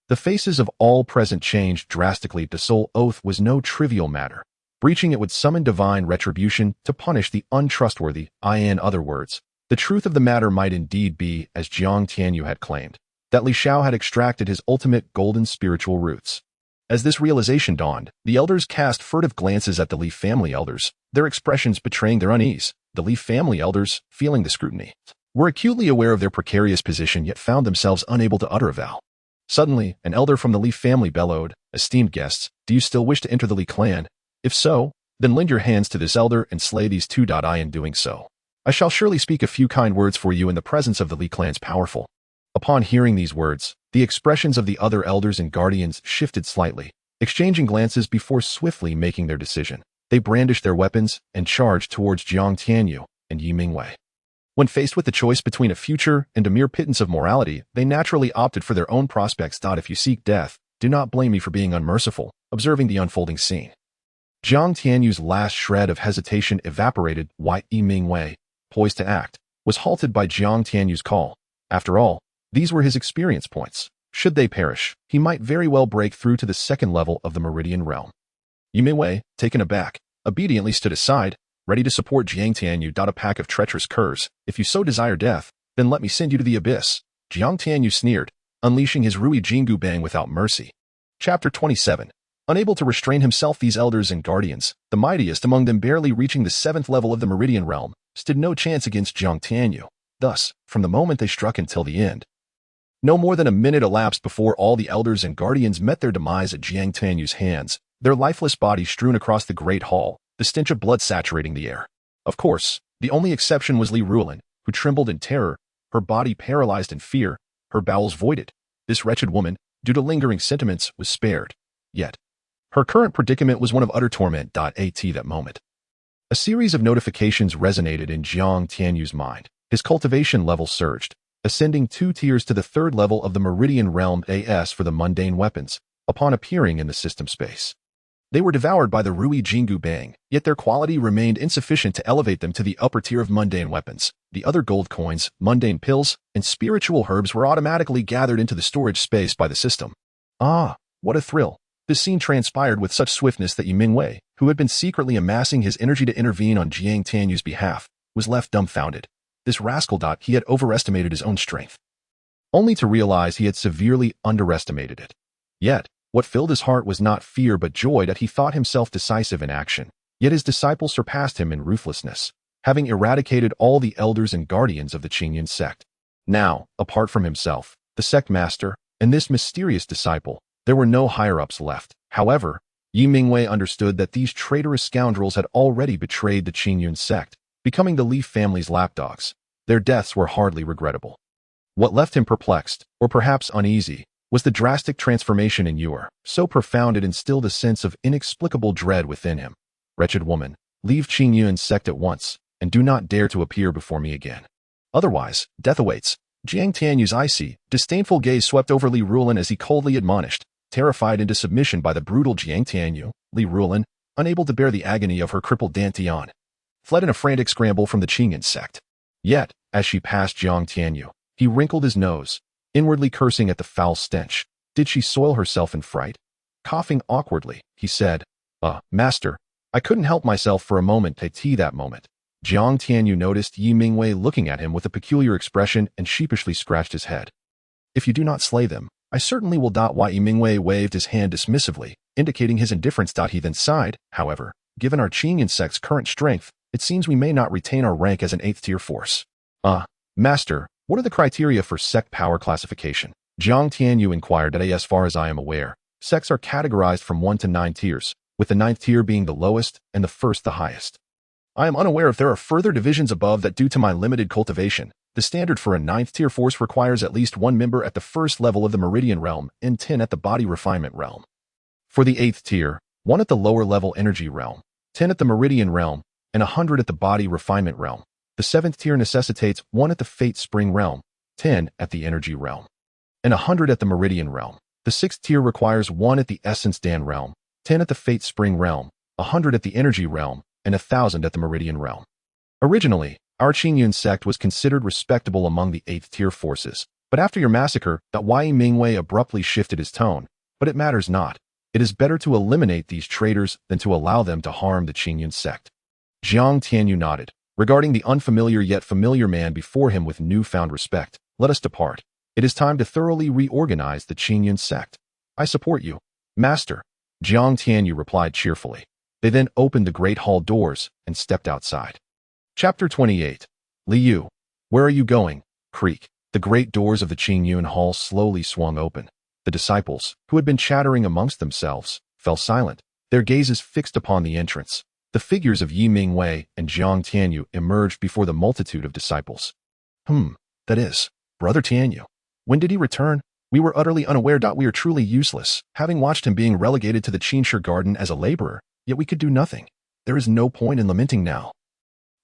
Speaker 1: the faces of all present changed drastically. The soul oath was no trivial matter. Breaching it would summon divine retribution to punish the untrustworthy. In other words, the truth of the matter might indeed be, as Jiang Tianyu had claimed, that Li Xiao had extracted his ultimate golden spiritual roots. As this realization dawned, the elders cast furtive glances at the Li family elders, their expressions betraying their unease. The Li family elders, feeling the scrutiny, were acutely aware of their precarious position yet found themselves unable to utter a vow. Suddenly, an elder from the Li family bellowed, Esteemed guests, do you still wish to enter the Li clan? If so, then lend your hands to this elder and slay these two. In doing so, I shall surely speak a few kind words for you in the presence of the Li clan's powerful. Upon hearing these words, the expressions of the other elders and guardians shifted slightly, exchanging glances before swiftly making their decision. They brandished their weapons and charged towards Jiang Tianyu and Yu Mingwei. When faced with the choice between a future and a mere pittance of morality, they naturally opted for their own prospects. If you seek death, do not blame me for being unmerciful. Observing the unfolding scene, Jiang Tianyu's last shred of hesitation evaporated. Yu Mingwei, poised to act, was halted by Jiang Tianyu's call. After all, these were his experience points. Should they perish, he might very well break through to the second level of the Meridian realm. Yu Mingwei, taken aback, obediently stood aside, ready to support Jiang Tianyu. A pack of treacherous curs. If you so desire death, then let me send you to the abyss. Jiang Tianyu sneered, unleashing his Ruyi Jingu bang without mercy. Chapter 27. Unable to restrain himself, these elders and guardians, the mightiest among them barely reaching the 7th level of the Meridian realm, stood no chance against Jiang Tianyu. Thus, from the moment they struck until the end, no more than a minute elapsed before all the elders and guardians met their demise at Jiang Tianyu's hands, their lifeless bodies strewn across the great hall, the stench of blood saturating the air. Of course, the only exception was Li Ruolin, who trembled in terror, her body paralyzed in fear, her bowels voided. This wretched woman, due to lingering sentiments, was spared. Yet, her current predicament was one of utter torment. At that moment, a series of notifications resonated in Jiang Tianyu's mind. His cultivation level surged, ascending 2 tiers to the 3rd level of the Meridian Realm AS for the mundane weapons, upon appearing in the system space. They were devoured by the Ruyi Jingu Bang, yet their quality remained insufficient to elevate them to the upper tier of mundane weapons. The other gold coins, mundane pills, and spiritual herbs were automatically gathered into the storage space by the system. Ah, what a thrill! This scene transpired with such swiftness that Yi Mingwei, who had been secretly amassing his energy to intervene on Jiang Tianyu's behalf, was left dumbfounded. This rascal. He had overestimated his own strength, only to realize he had severely underestimated it. Yet, what filled his heart was not fear but joy that he thought himself decisive in action. Yet his disciples surpassed him in ruthlessness, having eradicated all the elders and guardians of the Qingyun Sect. Now, apart from himself, the sect master, and this mysterious disciple, there were no higher-ups left. However, Yi Mingwei understood that these traitorous scoundrels had already betrayed the Qingyun Sect, becoming the Li family's lapdogs. Their deaths were hardly regrettable. What left him perplexed, or perhaps uneasy, was the drastic transformation in Yuer. So profound it instilled a sense of inexplicable dread within him. Wretched woman, leave Qingyun Sect at once, and do not dare to appear before me again. Otherwise, death awaits. Jiang Tianyu's icy, disdainful gaze swept over Li Ruolin as he coldly admonished. Terrified into submission by the brutal Jiang Tianyu, Li Ruolin, unable to bear the agony of her crippled dantian, fled in a frantic scramble from the Qingyun Sect. Yet, as she passed Jiang Tianyu, he wrinkled his nose, inwardly cursing at the foul stench. Did she soil herself in fright? Coughing awkwardly, he said, Master, I couldn't help myself for a moment. That moment, Jiang Tianyu noticed Yi Mingwei looking at him with a peculiar expression and sheepishly scratched his head. If you do not slay them, I certainly will. Yi Mingwei waved his hand dismissively, indicating his indifference. He then sighed. However, given our Qingyun Sect's current strength, it seems we may not retain our rank as an 8th-tier force. Master, what are the criteria for sect power classification? Jiang Tianyu inquired. As far as I am aware, sects are categorized from 1 to 9 tiers, with the 9th tier being the lowest and the 1st the highest. I am unaware if there are further divisions above that. Due to my limited cultivation, the standard for a 9th-tier force requires at least 1 member at the 1st level of the Meridian Realm and 10 at the Body Refinement Realm. For the 8th tier, 1 at the lower-level Energy Realm, 10 at the Meridian Realm, and 100 at the Body Refinement Realm. The 7th tier necessitates 1 at the Fate Spring Realm, 10 at the Energy Realm, and 100 at the Meridian Realm. The 6th tier requires 1 at the Essence Dan Realm, 10 at the Fate Spring Realm, 100 at the Energy Realm, and 1,000 at the Meridian Realm. Originally, our Qingyun Sect was considered respectable among the 8th-tier forces, but after your massacre, Yi Mingwei abruptly shifted his tone. But it matters not. It is better to eliminate these traitors than to allow them to harm the Qingyun Sect. Jiang Tianyu nodded, regarding the unfamiliar yet familiar man before him with newfound respect. Let us depart. It is time to thoroughly reorganize the Qingyun Sect. I support you, Master. Jiang Tianyu replied cheerfully. They then opened the great hall doors and stepped outside. Chapter 28. Li Yu, where are you going? Creak. The great doors of the Qingyun Hall slowly swung open. The disciples, who had been chattering amongst themselves, fell silent, their gazes fixed upon the entrance. The figures of Yi Mingwei and Jiang Tianyu emerged before the multitude of disciples. That is, Brother Tianyu. When did he return? We were utterly unaware. We are truly useless, having watched him being relegated to the Qinshi Garden as a laborer, yet we could do nothing. There is no point in lamenting now.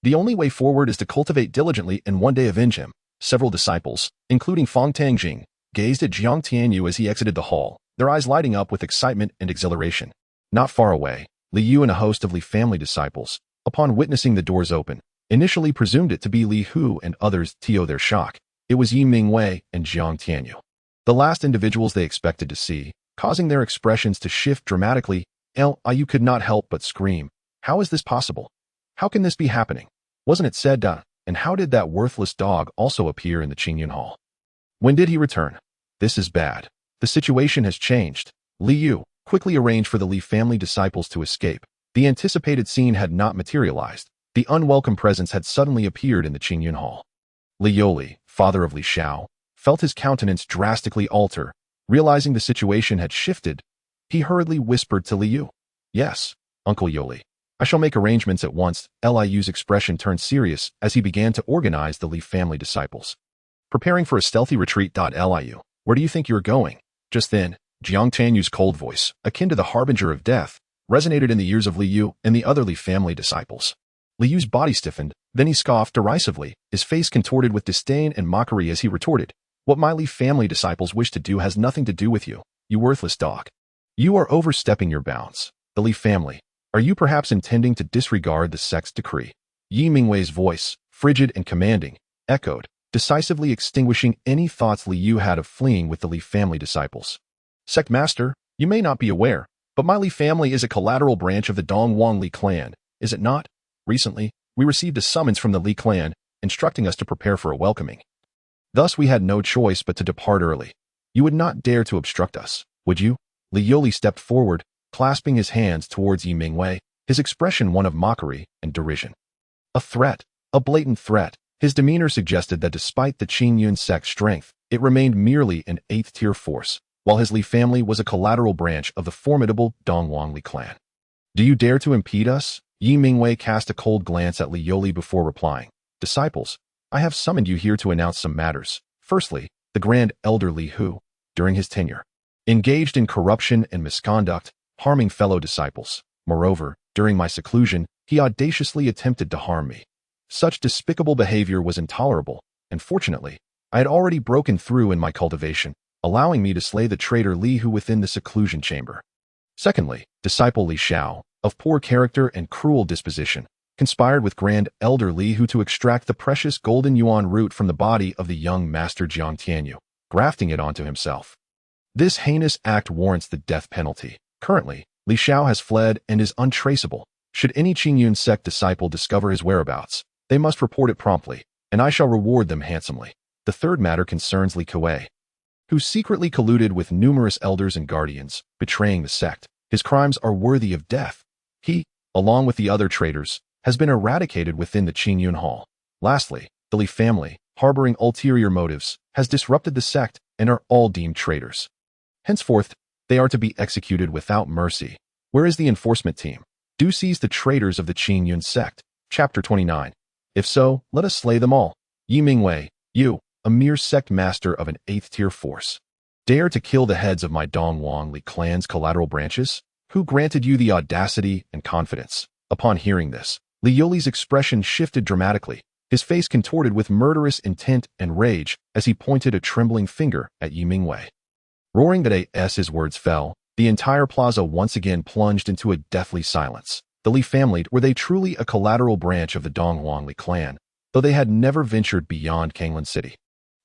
Speaker 1: The only way forward is to cultivate diligently and one day avenge him. Several disciples, including Fang Tangjing, gazed at Jiang Tianyu as he exited the hall, their eyes lighting up with excitement and exhilaration. Not far away, Li Yu and a host of Li family disciples, upon witnessing the doors open, initially presumed it to be Li Hu and others. To their shock, it was Yi Mingwei and Jiang Tianyu, the last individuals they expected to see, causing their expressions to shift dramatically. Yu could not help but scream. How is this possible? How can this be happening? Wasn't it said, and how did that worthless dog also appear in the Qingyun Hall? When did he return? This is bad. The situation has changed. Li Yu quickly arranged for the Li family disciples to escape. The anticipated scene had not materialized. The unwelcome presence had suddenly appeared in the Qingyun Hall. Li Yoli, father of Li Xiao, felt his countenance drastically alter. Realizing the situation had shifted, he hurriedly whispered to Liu, "Yes, Uncle Yoli. I shall make arrangements at once." Liu's expression turned serious as he began to organize the Li family disciples. Preparing for a stealthy retreat. Liu, where do you think you're going? Just then, Jiang Tianyu's cold voice, akin to the harbinger of death, resonated in the ears of Liu and the other Li family disciples. Liu's body stiffened, then he scoffed derisively, his face contorted with disdain and mockery as he retorted, "What my Li family disciples wish to do has nothing to do with you, you worthless dog. You are overstepping your bounds. The Li family. Are you perhaps intending to disregard the sect's decree?" Yi Mingwei's voice, frigid and commanding, echoed, decisively extinguishing any thoughts Liu had of fleeing with the Li family disciples. "Sect Master, you may not be aware, but my Li family is a collateral branch of the Dongwang Li clan, is it not? Recently, we received a summons from the Li clan, instructing us to prepare for a welcoming. Thus we had no choice but to depart early. You would not dare to obstruct us, would you?" Li Yoli stepped forward, clasping his hands towards Yi Mingwei, his expression one of mockery and derision. A threat, a blatant threat. His demeanor suggested that despite the Qingyun Sect's strength, it remained merely an 8th-tier force, while his Li family was a collateral branch of the formidable Dongwang Li clan. "Do you dare to impede us?" Yi Mingwei cast a cold glance at Li Yoli before replying, "Disciples, I have summoned you here to announce some matters. Firstly, the Grand Elder Li Hu, during his tenure, engaged in corruption and misconduct, harming fellow disciples. Moreover, during my seclusion, he audaciously attempted to harm me. Such despicable behavior was intolerable, and fortunately, I had already broken through in my cultivation, allowing me to slay the traitor Li Hu within the seclusion chamber. Secondly, disciple Li Xiao, of poor character and cruel disposition, conspired with Grand Elder Li Hu to extract the precious golden yuan root from the body of the young master Jiang Tianyu, grafting it onto himself. This heinous act warrants the death penalty. Currently, Li Xiao has fled and is untraceable. Should any Qingyun Sect disciple discover his whereabouts, they must report it promptly, and I shall reward them handsomely. The third matter concerns Li Kuei, who secretly colluded with numerous elders and guardians, betraying the sect. His crimes are worthy of death. He, along with the other traitors, has been eradicated within the Qingyun Hall. Lastly, the Li family, harboring ulterior motives, has disrupted the sect and are all deemed traitors. Henceforth, they are to be executed without mercy. Where is the enforcement team? Do seize the traitors of the Qingyun Sect. Chapter 29. If so, let us slay them all. Yi Mingwei, you, a mere sect master of an 8th-tier force, dare to kill the heads of my Dongwang Li clan's collateral branches? Who granted you the audacity and confidence? Upon hearing this, Li Yoli's expression shifted dramatically, his face contorted with murderous intent and rage as he pointed a trembling finger at Yi Mingwei. Roaring that as his words fell, the entire plaza once again plunged into a deathly silence. The Li family were they truly a collateral branch of the Dongwang Li clan, though they had never ventured beyond Qingyun City.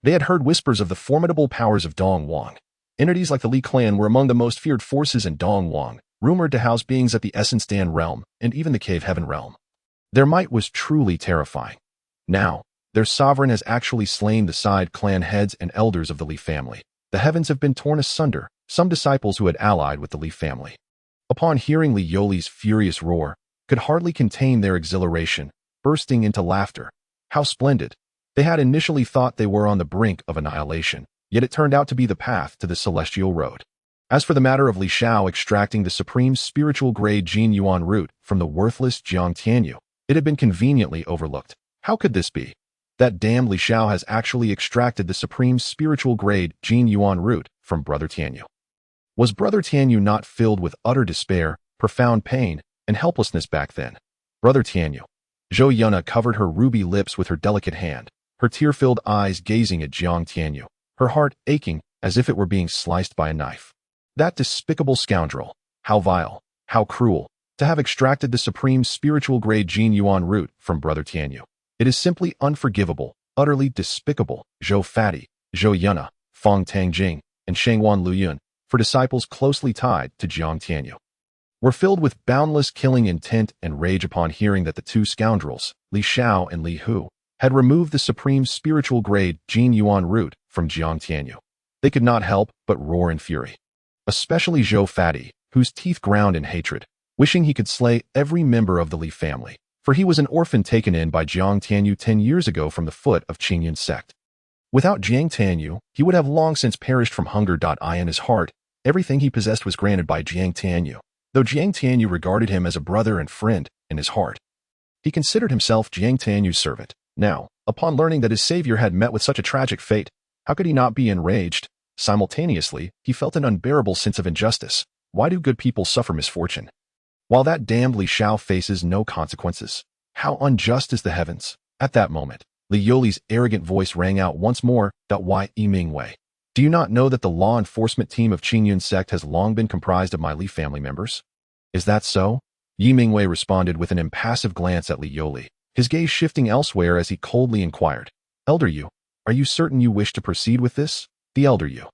Speaker 1: They had heard whispers of the formidable powers of Dongwang. Entities like the Li clan were among the most feared forces in Dongwang, rumored to house beings at the Essence Dan realm and even the Cave Heaven realm. Their might was truly terrifying. Now, their sovereign has actually slain the side clan heads and elders of the Li family. The heavens have been torn asunder, some disciples who had allied with the Li family, upon hearing Li Yoli's furious roar, could hardly contain their exhilaration, bursting into laughter. How splendid! They had initially thought they were on the brink of annihilation, yet it turned out to be the path to the celestial road. As for the matter of Li Xiao extracting the supreme spiritual grade Jin Yuan root from the worthless Jiang Tianyu, it had been conveniently overlooked. How could this be? That damned Li Xiao has actually extracted the supreme spiritual grade Jin Yuan root from Brother Tianyu. Was Brother Tianyu not filled with utter despair, profound pain, and helplessness back then? Brother Tianyu. Zhou Yuna covered her ruby lips with her delicate hand, her tear-filled eyes gazing at Jiang Tianyu, her heart aching as if it were being sliced by a knife. That despicable scoundrel, how vile, how cruel, to have extracted the supreme spiritual grade Jin Yuan root from Brother Tianyu. It is simply unforgivable, utterly despicable. Zhou Fati, Zhou Yuna, Feng Tangjing, and Shangwan Luyun, for disciples closely tied to Jiang Tianyu, were filled with boundless killing intent and rage upon hearing that the two scoundrels, Li Xiao and Li Hu, had removed the supreme spiritual grade Jin Yuan root from Jiang Tianyu. They could not help but roar in fury. Especially Zhou Fati, whose teeth ground in hatred, wishing he could slay every member of the Li family, for he was an orphan taken in by Jiang Tianyu 10 years ago from the foot of Qingyun Sect. Without Jiang Tianyu, he would have long since perished from hunger. In his heart, everything he possessed was granted by Jiang Tianyu, though Jiang Tianyu regarded him as a brother and friend in his heart. He considered himself Jiang Tianyu's servant. Now, upon learning that his savior had met with such a tragic fate, how could he not be enraged? Simultaneously, he felt an unbearable sense of injustice. Why do good people suffer misfortune, while that damned Li Shao faces no consequences? How unjust is the heavens? At that moment, Li Yoli's arrogant voice rang out once more. Why, Mingwei? Do you not know that the law enforcement team of Qingyun Sect has long been comprised of my Li family members? Is that so? Yi Mingwei responded with an impassive glance at Li Yoli, his gaze shifting elsewhere as he coldly inquired, Elder Yu, are you certain you wish to proceed with this? The Elder Yu,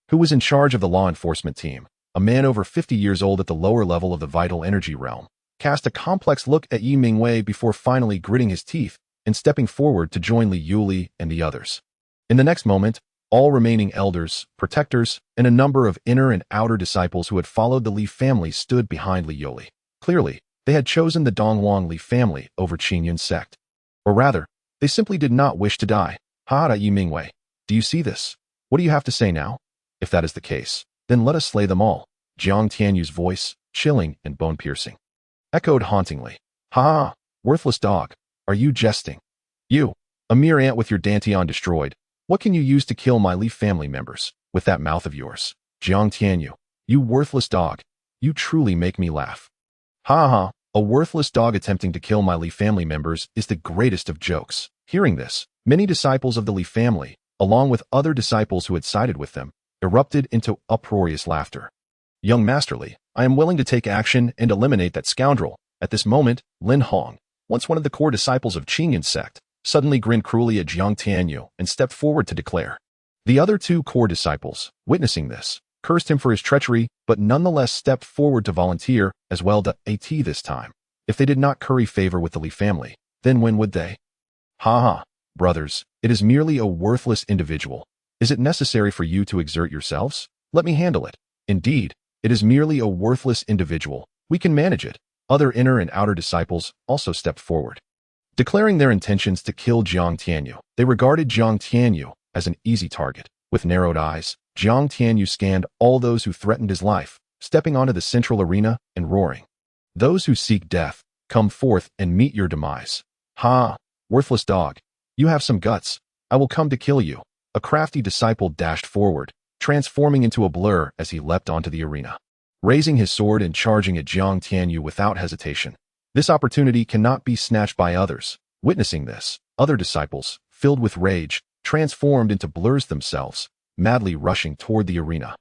Speaker 1: who was in charge of the law enforcement team, a man over 50 years old at the lower level of the vital energy realm, cast a complex look at Yi Mingwei before finally gritting his teeth and stepping forward to join Li Yuli and the others. In the next moment, all remaining elders, protectors, and a number of inner and outer disciples who had followed the Li family stood behind Li Yoli. Clearly, they had chosen the Dongwang Li family over Qingyun Sect. Or rather, they simply did not wish to die. Yi Mingwei, do you see this? What do you have to say now? If that is the case, then let us slay them all. Jiang Tianyu's voice, chilling and bone-piercing, echoed hauntingly. Ha! Worthless dog. Are you jesting? You, a mere ant with your dantian destroyed. What can you use to kill my Li family members with that mouth of yours? Jiang Tianyu, you worthless dog. You truly make me laugh. Ha ha, a worthless dog attempting to kill my Li family members is the greatest of jokes. Hearing this, many disciples of the Li family, along with other disciples who had sided with them, erupted into uproarious laughter. Young Master Li, I am willing to take action and eliminate that scoundrel. At this moment, Lin Hong, once one of the core disciples of Qingyun Sect, suddenly grinned cruelly at Jiang Tianyu and stepped forward to declare. The other two core disciples, witnessing this, cursed him for his treachery, but nonetheless stepped forward to volunteer as well. This time, if they did not curry favor with the Li family, then when would they? Ha ha, brothers, it is merely a worthless individual. Is it necessary for you to exert yourselves? Let me handle it. Indeed, it is merely a worthless individual. We can manage it. Other inner and outer disciples also stepped forward, declaring their intentions to kill Jiang Tianyu. They regarded Jiang Tianyu as an easy target. With narrowed eyes, Jiang Tianyu scanned all those who threatened his life, stepping onto the central arena and roaring. Those who seek death, come forth and meet your demise. Ha! Worthless dog. You have some guts. I will come to kill you. A crafty disciple dashed forward, transforming into a blur as he leapt onto the arena, raising his sword and charging at Jiang Tianyu without hesitation. This opportunity cannot be snatched by others. Witnessing this, other disciples, filled with rage, transformed into blurs themselves, madly rushing toward the arena.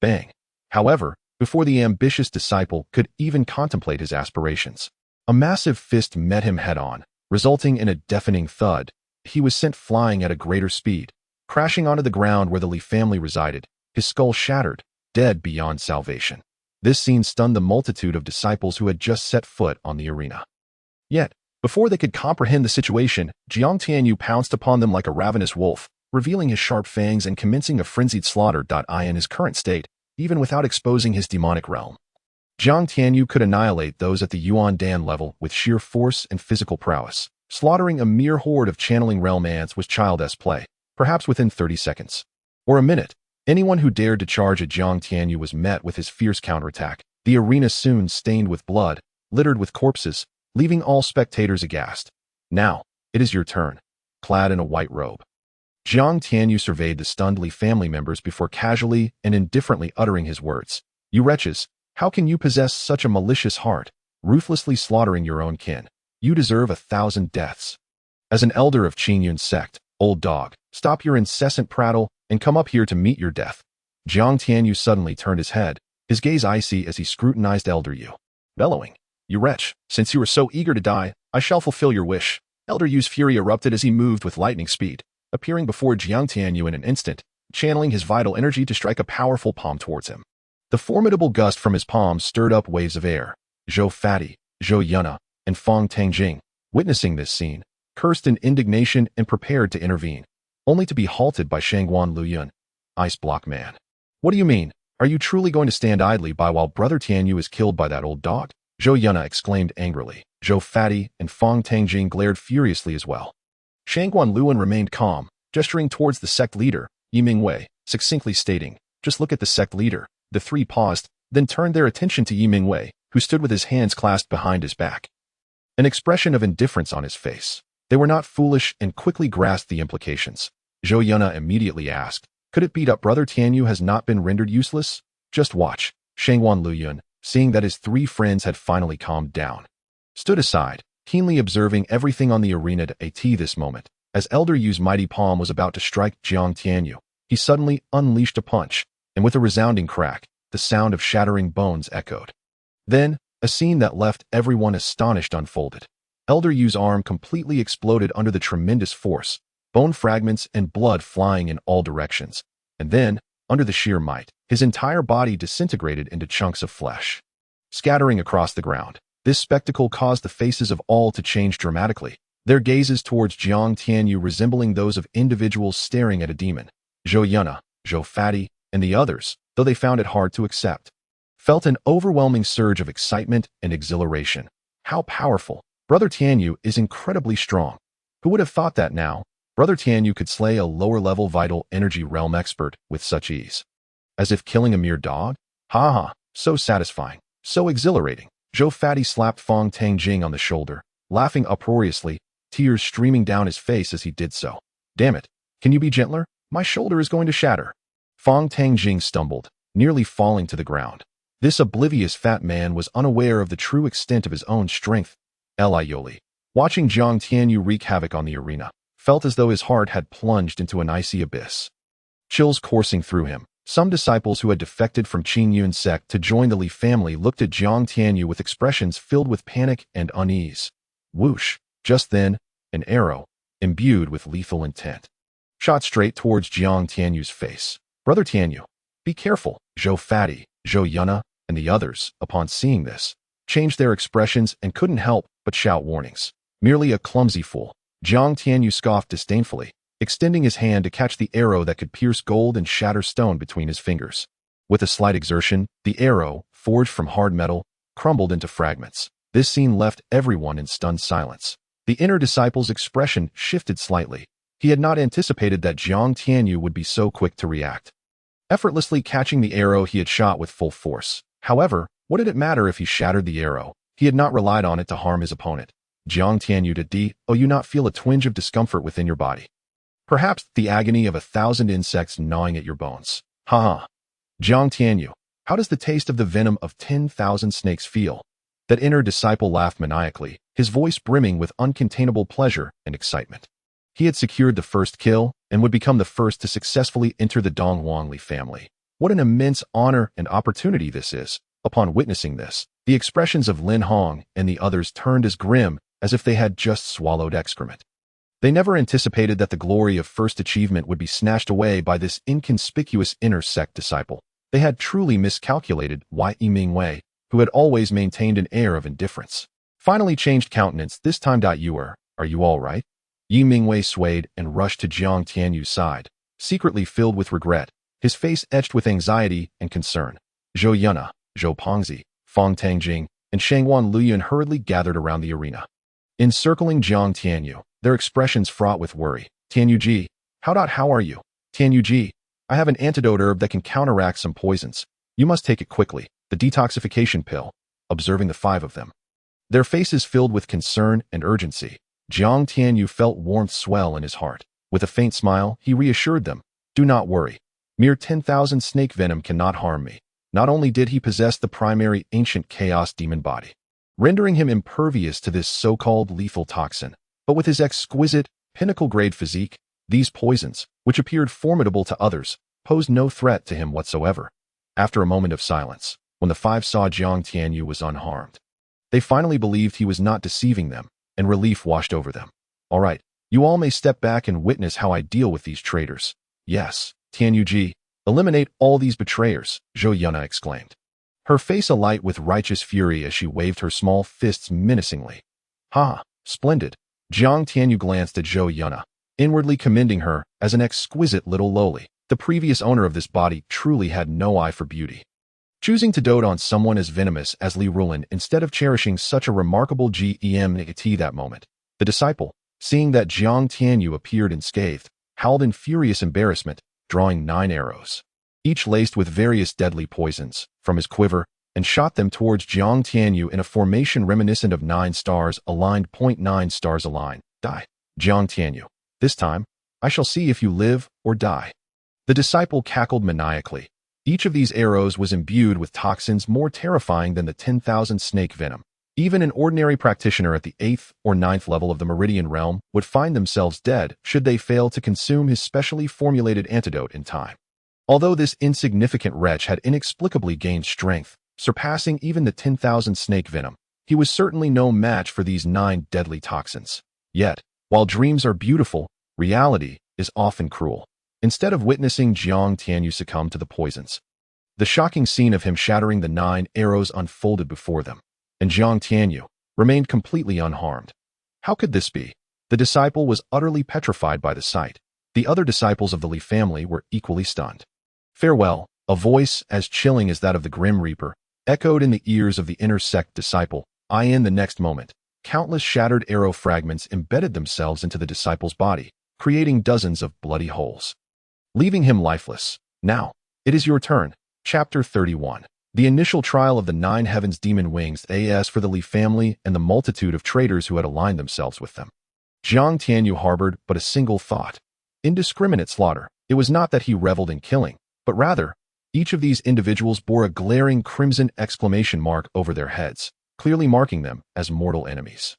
Speaker 1: Bang! However, before the ambitious disciple could even contemplate his aspirations, a massive fist met him head-on, resulting in a deafening thud. He was sent flying at a greater speed, crashing onto the ground where the Li family resided, his skull shattered, dead beyond salvation. This scene stunned the multitude of disciples who had just set foot on the arena. Yet, before they could comprehend the situation, Jiang Tianyu pounced upon them like a ravenous wolf, revealing his sharp fangs and commencing a frenzied slaughter. In his current state, even without exposing his demonic realm, Jiang Tianyu could annihilate those at the Yuan Dan level with sheer force and physical prowess. Slaughtering a mere horde of channeling realm ants was child's play, perhaps within 30 seconds. Or a minute. Anyone who dared to charge at Jiang Tianyu was met with his fierce counterattack. The arena soon stained with blood, littered with corpses, leaving all spectators aghast. Now, it is your turn. Clad in a white robe, Jiang Tianyu surveyed the stunned Li family members before casually and indifferently uttering his words. You wretches, how can you possess such a malicious heart, ruthlessly slaughtering your own kin? You deserve 1,000 deaths. As an elder of Qingyun Sect, old dog, stop your incessant prattle and come up here to meet your death. Jiang Tianyu suddenly turned his head, his gaze icy as he scrutinized Elder Yu, bellowing, You wretch, since you are so eager to die, I shall fulfill your wish. Elder Yu's fury erupted as he moved with lightning speed, appearing before Jiang Tianyu in an instant, channeling his vital energy to strike a powerful palm towards him. The formidable gust from his palm stirred up waves of air. Zhou Fati, Zhou Yuna, and Fang Tangjing, witnessing this scene, cursed in indignation and prepared to intervene, only to be halted by Shangguan Luyun. Ice Block Man. What do you mean? Are you truly going to stand idly by while Brother Tianyu is killed by that old dog? Zhou Yuna exclaimed angrily. Zhou Fati and Fang Tangjing glared furiously as well. Shangguan Luan remained calm, gesturing towards the sect leader, Yi Mingwei, succinctly stating, "Just look at the sect leader." The three paused, then turned their attention to Yi Mingwei, who stood with his hands clasped behind his back, an expression of indifference on his face. They were not foolish and quickly grasped the implications. Zhou Yuna immediately asked, "Could it be that Brother Tianyu has not been rendered useless?" "Just watch." Shangguan Luyun, seeing that his three friends had finally calmed down, stood aside, keenly observing everything on the arena at this moment. As Elder Yu's mighty palm was about to strike Jiang Tianyu, he suddenly unleashed a punch, and with a resounding crack, the sound of shattering bones echoed. Then, a scene that left everyone astonished unfolded. Elder Yu's arm completely exploded under the tremendous force, bone fragments and blood flying in all directions. And then, under the sheer might, his entire body disintegrated into chunks of flesh, scattering across the ground. This spectacle caused the faces of all to change dramatically, their gazes towards Jiang Tianyu resembling those of individuals staring at a demon. Zhou Yuna, Zhou Fati, and the others, though they found it hard to accept, felt an overwhelming surge of excitement and exhilaration. How powerful! Brother Tianyu is incredibly strong. Who would have thought that now? Brother Tianyu could slay a lower-level vital energy realm expert with such ease. As if killing a mere dog? Ha ha, so satisfying, so exhilarating. Zhou Fati slapped Fang Tangjing on the shoulder, laughing uproariously, tears streaming down his face as he did so. "Damn it, can you be gentler? My shoulder is going to shatter." Fang Tangjing stumbled, nearly falling to the ground. This oblivious fat man was unaware of the true extent of his own strength. Elioli, watching Jiang Tianyu wreak havoc on the arena, felt as though his heart had plunged into an icy abyss. Chills coursing through him. Some disciples who had defected from Qingyun Sect to join the Li family looked at Jiang Tianyu with expressions filled with panic and unease. Whoosh! Just then, an arrow, imbued with lethal intent, shot straight towards Jiang Tianyu's face. "Brother Tianyu, be careful." Zhou Fati, Zhou Yuna, and the others, upon seeing this, changed their expressions and couldn't help but shout warnings. "Merely a clumsy fool." Jiang Tianyu scoffed disdainfully, extending his hand to catch the arrow that could pierce gold and shatter stone between his fingers. With a slight exertion, the arrow, forged from hard metal, crumbled into fragments. This scene left everyone in stunned silence. The inner disciple's expression shifted slightly. He had not anticipated that Jiang Tianyu would be so quick to react, effortlessly catching the arrow he had shot with full force. However, what did it matter if he shattered the arrow? He had not relied on it to harm his opponent. Jiang Tianyu, did you not feel a twinge of discomfort within your body? Perhaps the agony of 1,000 insects gnawing at your bones. Ha ha. Jiang Tianyu, how does the taste of the venom of 10,000 snakes feel? That inner disciple laughed maniacally, his voice brimming with uncontainable pleasure and excitement. He had secured the first kill and would become the first to successfully enter the Donghuang Li family. What an immense honor and opportunity this is. Upon witnessing this, the expressions of Lin Hong and the others turned as grim as if they had just swallowed excrement. They never anticipated that the glory of first achievement would be snatched away by this inconspicuous inner sect disciple. They had truly miscalculated why Yi Mingwei, who had always maintained an air of indifference, finally changed countenance this time. Are you all right? Yi Mingwei swayed and rushed to Jiang Tianyu's side, secretly filled with regret, his face etched with anxiety and concern. Zhou Yuna, Zhou Pongzi, Fang Tangjing, and Shangguan Luyun hurriedly gathered around the arena, encircling Jiang Tianyu, their expressions fraught with worry. "Tianyu Ji, how are you? Tianyu Ji, I have an antidote herb that can counteract some poisons. You must take it quickly, the detoxification pill." Observing the five of them, their faces filled with concern and urgency, Jiang Tianyu felt warmth swell in his heart. With a faint smile, he reassured them, "Do not worry. Mere 10,000 snake venom cannot harm me." Not only did he possess the primary ancient chaos demon body, rendering him impervious to this so-called lethal toxin, but with his exquisite, pinnacle-grade physique, these poisons, which appeared formidable to others, posed no threat to him whatsoever. After a moment of silence, when the five saw Jiang Tianyu was unharmed, they finally believed he was not deceiving them, and relief washed over them. "All right, you all may step back and witness how I deal with these traitors." "Yes, Tianyu Ji, eliminate all these betrayers," Zhou Yuna exclaimed, her face alight with righteous fury as she waved her small fists menacingly. "Ha, splendid." Jiang Tianyu glanced at Zhou Yuna, inwardly commending her as an exquisite little loli. The previous owner of this body truly had no eye for beauty. choosing to dote on someone as venomous as Li Rulan instead of cherishing such a remarkable Gem that moment. The disciple, seeing that Jiang Tianyu appeared unscathed, howled in furious embarrassment, drawing 9 arrows, each laced with various deadly poisons, from his quiver, and shot them towards Jiang Tianyu in a formation reminiscent of 9 stars aligned. 9 stars align. Die. Jiang Tianyu. This time, I shall see if you live or die. The disciple cackled maniacally. Each of these arrows was imbued with toxins more terrifying than the 10,000 snake venom. Even an ordinary practitioner at the 8th or 9th level of the Meridian realm would find themselves dead should they fail to consume his specially formulated antidote in time. Although this insignificant wretch had inexplicably gained strength, surpassing even the 10,000 snake venom, he was certainly no match for these 9 deadly toxins. Yet, while dreams are beautiful, reality is often cruel. Instead of witnessing Jiang Tianyu succumb to the poisons, the shocking scene of him shattering the 9 arrows unfolded before them, and Jiang Tianyu remained completely unharmed. How could this be? The disciple was utterly petrified by the sight. The other disciples of the Li family were equally stunned. Farewell, a voice as chilling as that of the Grim Reaper, echoed in the ears of the inner sect disciple. In the next moment, countless shattered arrow fragments embedded themselves into the disciple's body, creating dozens of bloody holes, leaving him lifeless. Now, it is your turn. Chapter 31. The initial trial of the 9 heavens demon wings as for the Li family and the multitude of traitors who had aligned themselves with them. Jiang Tianyu harbored but a single thought: indiscriminate slaughter. It was not that he reveled in killing, but rather, each of these individuals bore a glaring crimson exclamation mark over their heads, clearly marking them as mortal enemies.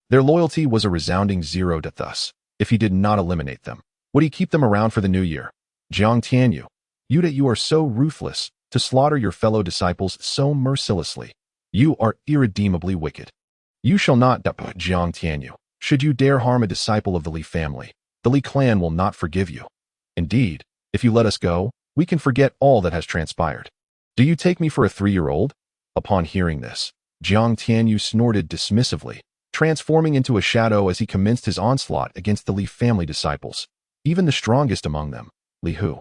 Speaker 1: Their loyalty was a resounding 0. Thus, if he did not eliminate them, would he keep them around for the new year? Jiang Tianyu, you are so ruthless, to slaughter your fellow disciples so mercilessly. You are irredeemably wicked. You shall not die. Jiang Tianyu, should you dare harm a disciple of the Li family, the Li clan will not forgive you. Indeed, if you let us go, we can forget all that has transpired. Do you take me for a 3-year-old? Upon hearing this, Jiang Tianyu snorted dismissively, transforming into a shadow as he commenced his onslaught against the Li family disciples. Even the strongest among them, Li Hu,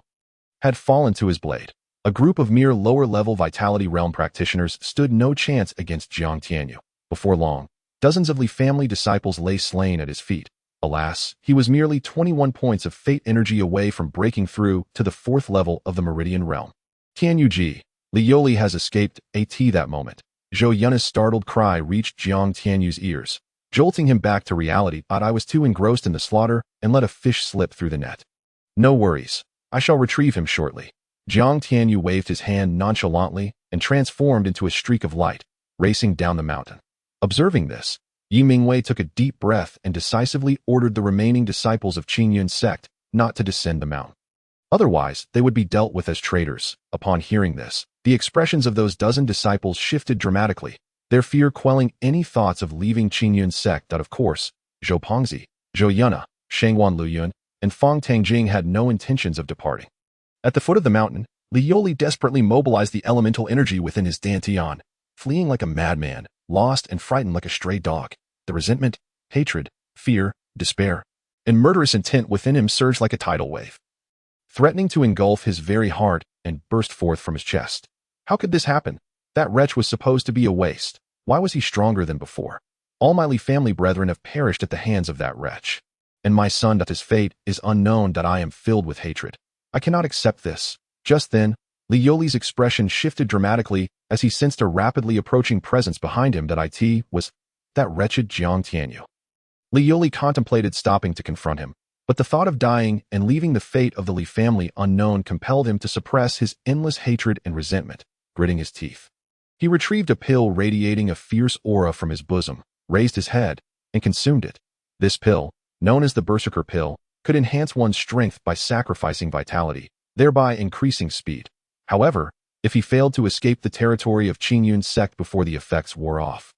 Speaker 1: had fallen to his blade. A group of mere lower-level Vitality Realm practitioners stood no chance against Jiang Tianyu. Before long, dozens of Li family disciples lay slain at his feet. Alas, he was merely 21 points of fate energy away from breaking through to the 4th level of the Meridian realm. Tianyu Ji, Li Yoli has escaped. That moment, Zhou Yun's startled cry reached Jiang Tianyu's ears, jolting him back to reality. I was too engrossed in the slaughter and let a fish slip through the net. No worries, I shall retrieve him shortly. Jiang Tianyu waved his hand nonchalantly and transformed into a streak of light, racing down the mountain. Observing this, Yi Mingwei took a deep breath and decisively ordered the remaining disciples of Qingyun Sect not to descend the mountain. Otherwise, they would be dealt with as traitors. Upon hearing this, the expressions of those dozen disciples shifted dramatically, their fear quelling any thoughts of leaving Qingyun Sect. Of course, Zhou Pengzi, Zhou Yuna, Shangwan Luyun, and Fang Tangjing had no intentions of departing. At the foot of the mountain, Li Yoli desperately mobilized the elemental energy within his dantian, fleeing like a madman, lost and frightened like a stray dog. The resentment, hatred, fear, despair, and murderous intent within him surged like a tidal wave, threatening to engulf his very heart and burst forth from his chest. How could this happen? That wretch was supposed to be a waste. Why was he stronger than before? All my Li family brethren have perished at the hands of that wretch. And my son, that his fate is unknown. I am filled with hatred. I cannot accept this. Just then, Li Yoli's expression shifted dramatically as he sensed a rapidly approaching presence behind him. It was that wretched Jiang Tianyu. Li Yoli contemplated stopping to confront him, but the thought of dying and leaving the fate of the Li family unknown compelled him to suppress his endless hatred and resentment, gritting his teeth. He retrieved a pill radiating a fierce aura from his bosom, raised his head, and consumed it. This pill, known as the Berserker Pill, could enhance one's strength by sacrificing vitality, thereby increasing speed. However, if he failed to escape the territory of Qingyun Sect before the effects wore off,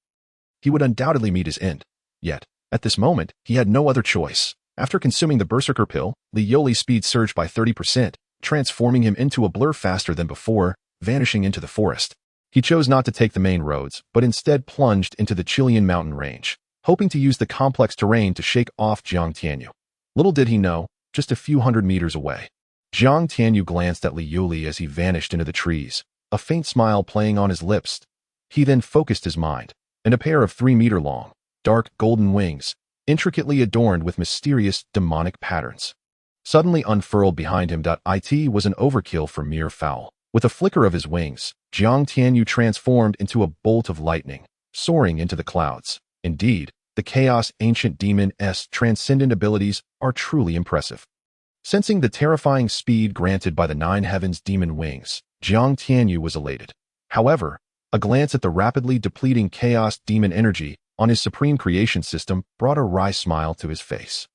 Speaker 1: he would undoubtedly meet his end. Yet, at this moment, he had no other choice. After consuming the Berserker Pill, Li Yoli's speed surged by 30%, transforming him into a blur faster than before, vanishing into the forest. He chose not to take the main roads, but instead plunged into the Qilian mountain range, hoping to use the complex terrain to shake off Jiang Tianyu. Little did he know, just a few hundred meters away, Jiang Tianyu glanced at Li Yoli as he vanished into the trees, a faint smile playing on his lips. He then focused his mind, and a pair of 3-meter-long, dark golden wings, intricately adorned with mysterious, demonic patterns, suddenly unfurled behind him. It was an overkill for mere fowl. With a flicker of his wings, Jiang Tianyu transformed into a bolt of lightning, soaring into the clouds. Indeed, the Chaos Ancient Demon's transcendent abilities are truly impressive. Sensing the terrifying speed granted by the Nine Heavens demon wings, Jiang Tianyu was elated. However, a glance at the rapidly depleting chaos demon energy on his supreme creation system brought a wry smile to his face.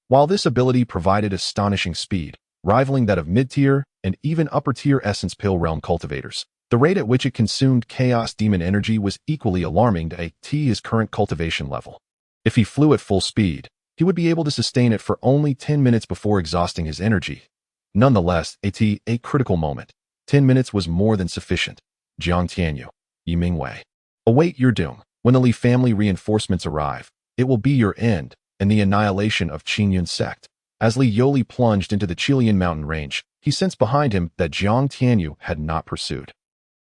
Speaker 1: While this ability provided astonishing speed, rivaling that of mid-tier and even upper-tier essence pill realm cultivators, the rate at which it consumed chaos demon energy was equally alarming to his current cultivation level. If he flew at full speed, he would be able to sustain it for only 10 minutes before exhausting his energy. Nonetheless, a critical moment. 10 minutes was more than sufficient. Jiang Tianyu, Yi Mingwei. Await your doom. When the Li family reinforcements arrive, it will be your end and the annihilation of Qingyun Sect. As Li Yoli plunged into the Qilian mountain range, he sensed behind him that Jiang Tianyu had not pursued.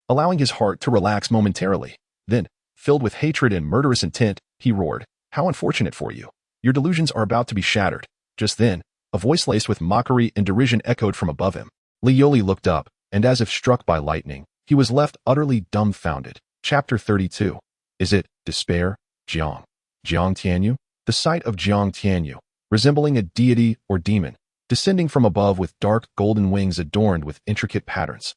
Speaker 1: Allowing his heart to relax momentarily, then, filled with hatred and murderous intent, he roared, "How unfortunate for you. Your delusions are about to be shattered." Just then, a voice laced with mockery and derision echoed from above him. Li Yoli looked up, and as if struck by lightning, he was left utterly dumbfounded. Chapter 32. Is it despair? Jiang Tianyu? The sight of Jiang Tianyu, resembling a deity or demon, descending from above with dark golden wings adorned with intricate patterns,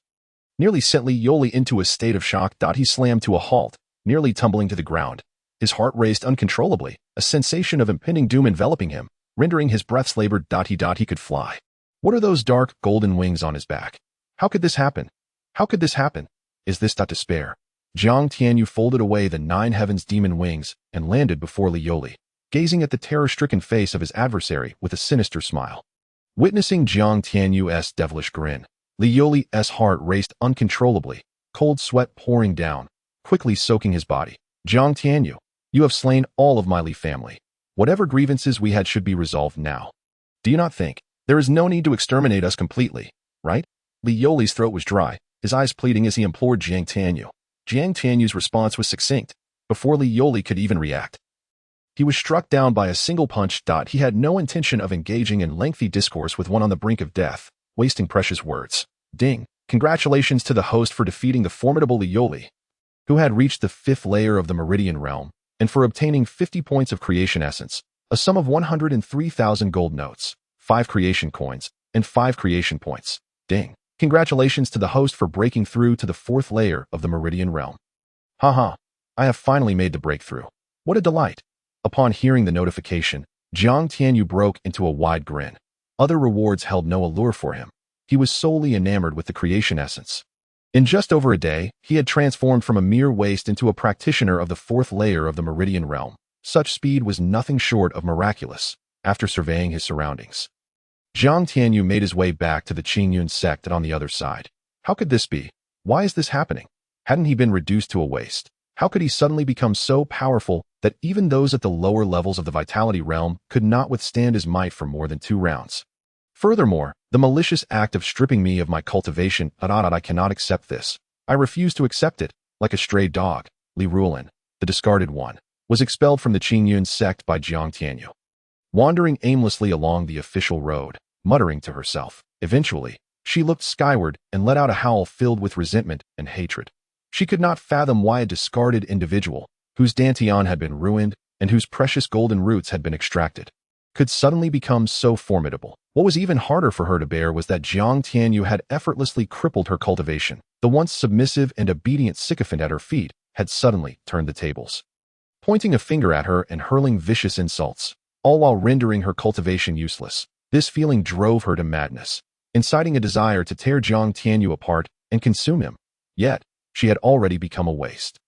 Speaker 1: nearly sent Li Yoli into a state of shock. He slammed to a halt, nearly tumbling to the ground. His heart raced uncontrollably, a sensation of impending doom enveloping him, rendering his breaths labored. He could fly. What are those dark golden wings on his back? How could this happen? How could this happen? Is this despair? Jiang Tianyu folded away the Nine Heavens demon wings and landed before Li Yoli, gazing at the terror-stricken face of his adversary with a sinister smile. Witnessing Jiang Tianyu's devilish grin, Li Yoli's heart raced uncontrollably, cold sweat pouring down, quickly soaking his body. Jiang Tianyu, you have slain all of my Li family. Whatever grievances we had should be resolved now. Do you not think there is no need to exterminate us completely, right? Li Yoli's throat was dry, his eyes pleading as he implored Jiang Tianyu. Jiang Tianyu's response was succinct. Before Li Yoli could even react, he was struck down by a single punch. He had no intention of engaging in lengthy discourse with one on the brink of death, wasting precious words. Ding! Congratulations to the host for defeating the formidable Li Yoli, who had reached the 5th layer of the Meridian realm, and for obtaining 50 points of creation essence, a sum of 103,000 gold notes, 5 creation coins, and 5 creation points. Ding! Congratulations to the host for breaking through to the 4th layer of the Meridian realm. Haha, I have finally made the breakthrough. What a delight! Upon hearing the notification, Jiang Tianyu broke into a wide grin. Other rewards held no allure for him. He was solely enamored with the creation essence. In just over a day, he had transformed from a mere waste into a practitioner of the 4th layer of the Meridian realm. Such speed was nothing short of miraculous. After surveying his surroundings, Jiang Tianyu made his way back to the Qingyun Sect on the other side. How could this be? Why is this happening? Hadn't he been reduced to a waste? How could he suddenly become so powerful that even those at the lower levels of the Vitality realm could not withstand his might for more than 2 rounds? Furthermore, the malicious act of stripping me of my cultivation, I cannot accept this. I refuse to accept it. Like a stray dog, Li Ruolin, the discarded one, was expelled from the Qingyun Sect by Jiang Tianyu. Wandering aimlessly along the official road, muttering to herself, eventually, she looked skyward and let out a howl filled with resentment and hatred. She could not fathom why a discarded individual, whose dantian had been ruined and whose precious golden roots had been extracted, could suddenly become so formidable. What was even harder for her to bear was that Jiang Tianyu had effortlessly crippled her cultivation. The once submissive and obedient sycophant at her feet had suddenly turned the tables, pointing a finger at her and hurling vicious insults, all while rendering her cultivation useless. This feeling drove her to madness, inciting a desire to tear Jiang Tianyu apart and consume him. Yet, she had already become a waste.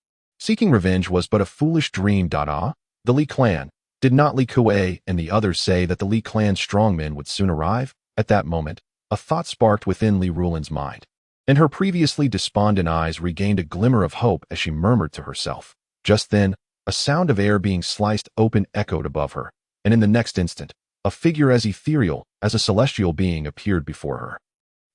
Speaker 1: Seeking revenge was but a foolish dream. The Li clan. Did not Li Kuei and the others say that the Li clan strongmen would soon arrive? At that moment, a thought sparked within Li Ruolin's mind, and her previously despondent eyes regained a glimmer of hope as she murmured to herself. Just then, a sound of air being sliced open echoed above her, and in the next instant, a figure as ethereal as a celestial being appeared before her.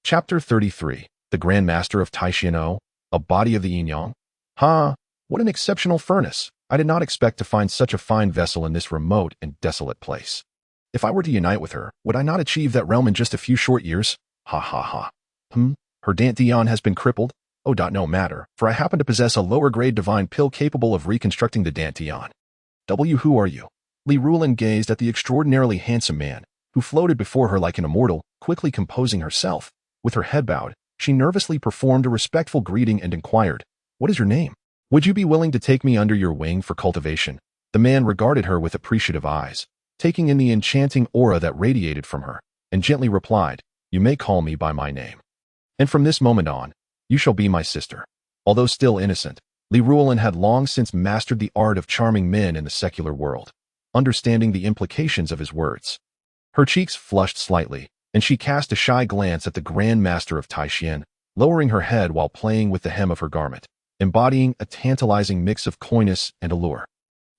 Speaker 1: Chapter 33. The Grand Master of Taishiano. A body of the Yingyang? Ha! What an exceptional furnace! I did not expect to find such a fine vessel in this remote and desolate place. If I were to unite with her, would I not achieve that realm in just a few short years? Ha ha ha. Her dantian has been crippled? Oh, no matter, for I happen to possess a lower-grade divine pill capable of reconstructing the dantian. Who are you? Li Rulin gazed at the extraordinarily handsome man, who floated before her like an immortal, quickly composing herself. With her head bowed, she nervously performed a respectful greeting and inquired, "What is your name? Would you be willing to take me under your wing for cultivation?" The man regarded her with appreciative eyes, taking in the enchanting aura that radiated from her, and gently replied, "You may call me by my name. And from this moment on, you shall be my sister." Although still innocent, Li Rulin had long since mastered the art of charming men in the secular world, understanding the implications of his words. Her cheeks flushed slightly, and she cast a shy glance at the Grand Master of Taishan, lowering her head while playing with the hem of her garment, embodying a tantalizing mix of coyness and allure.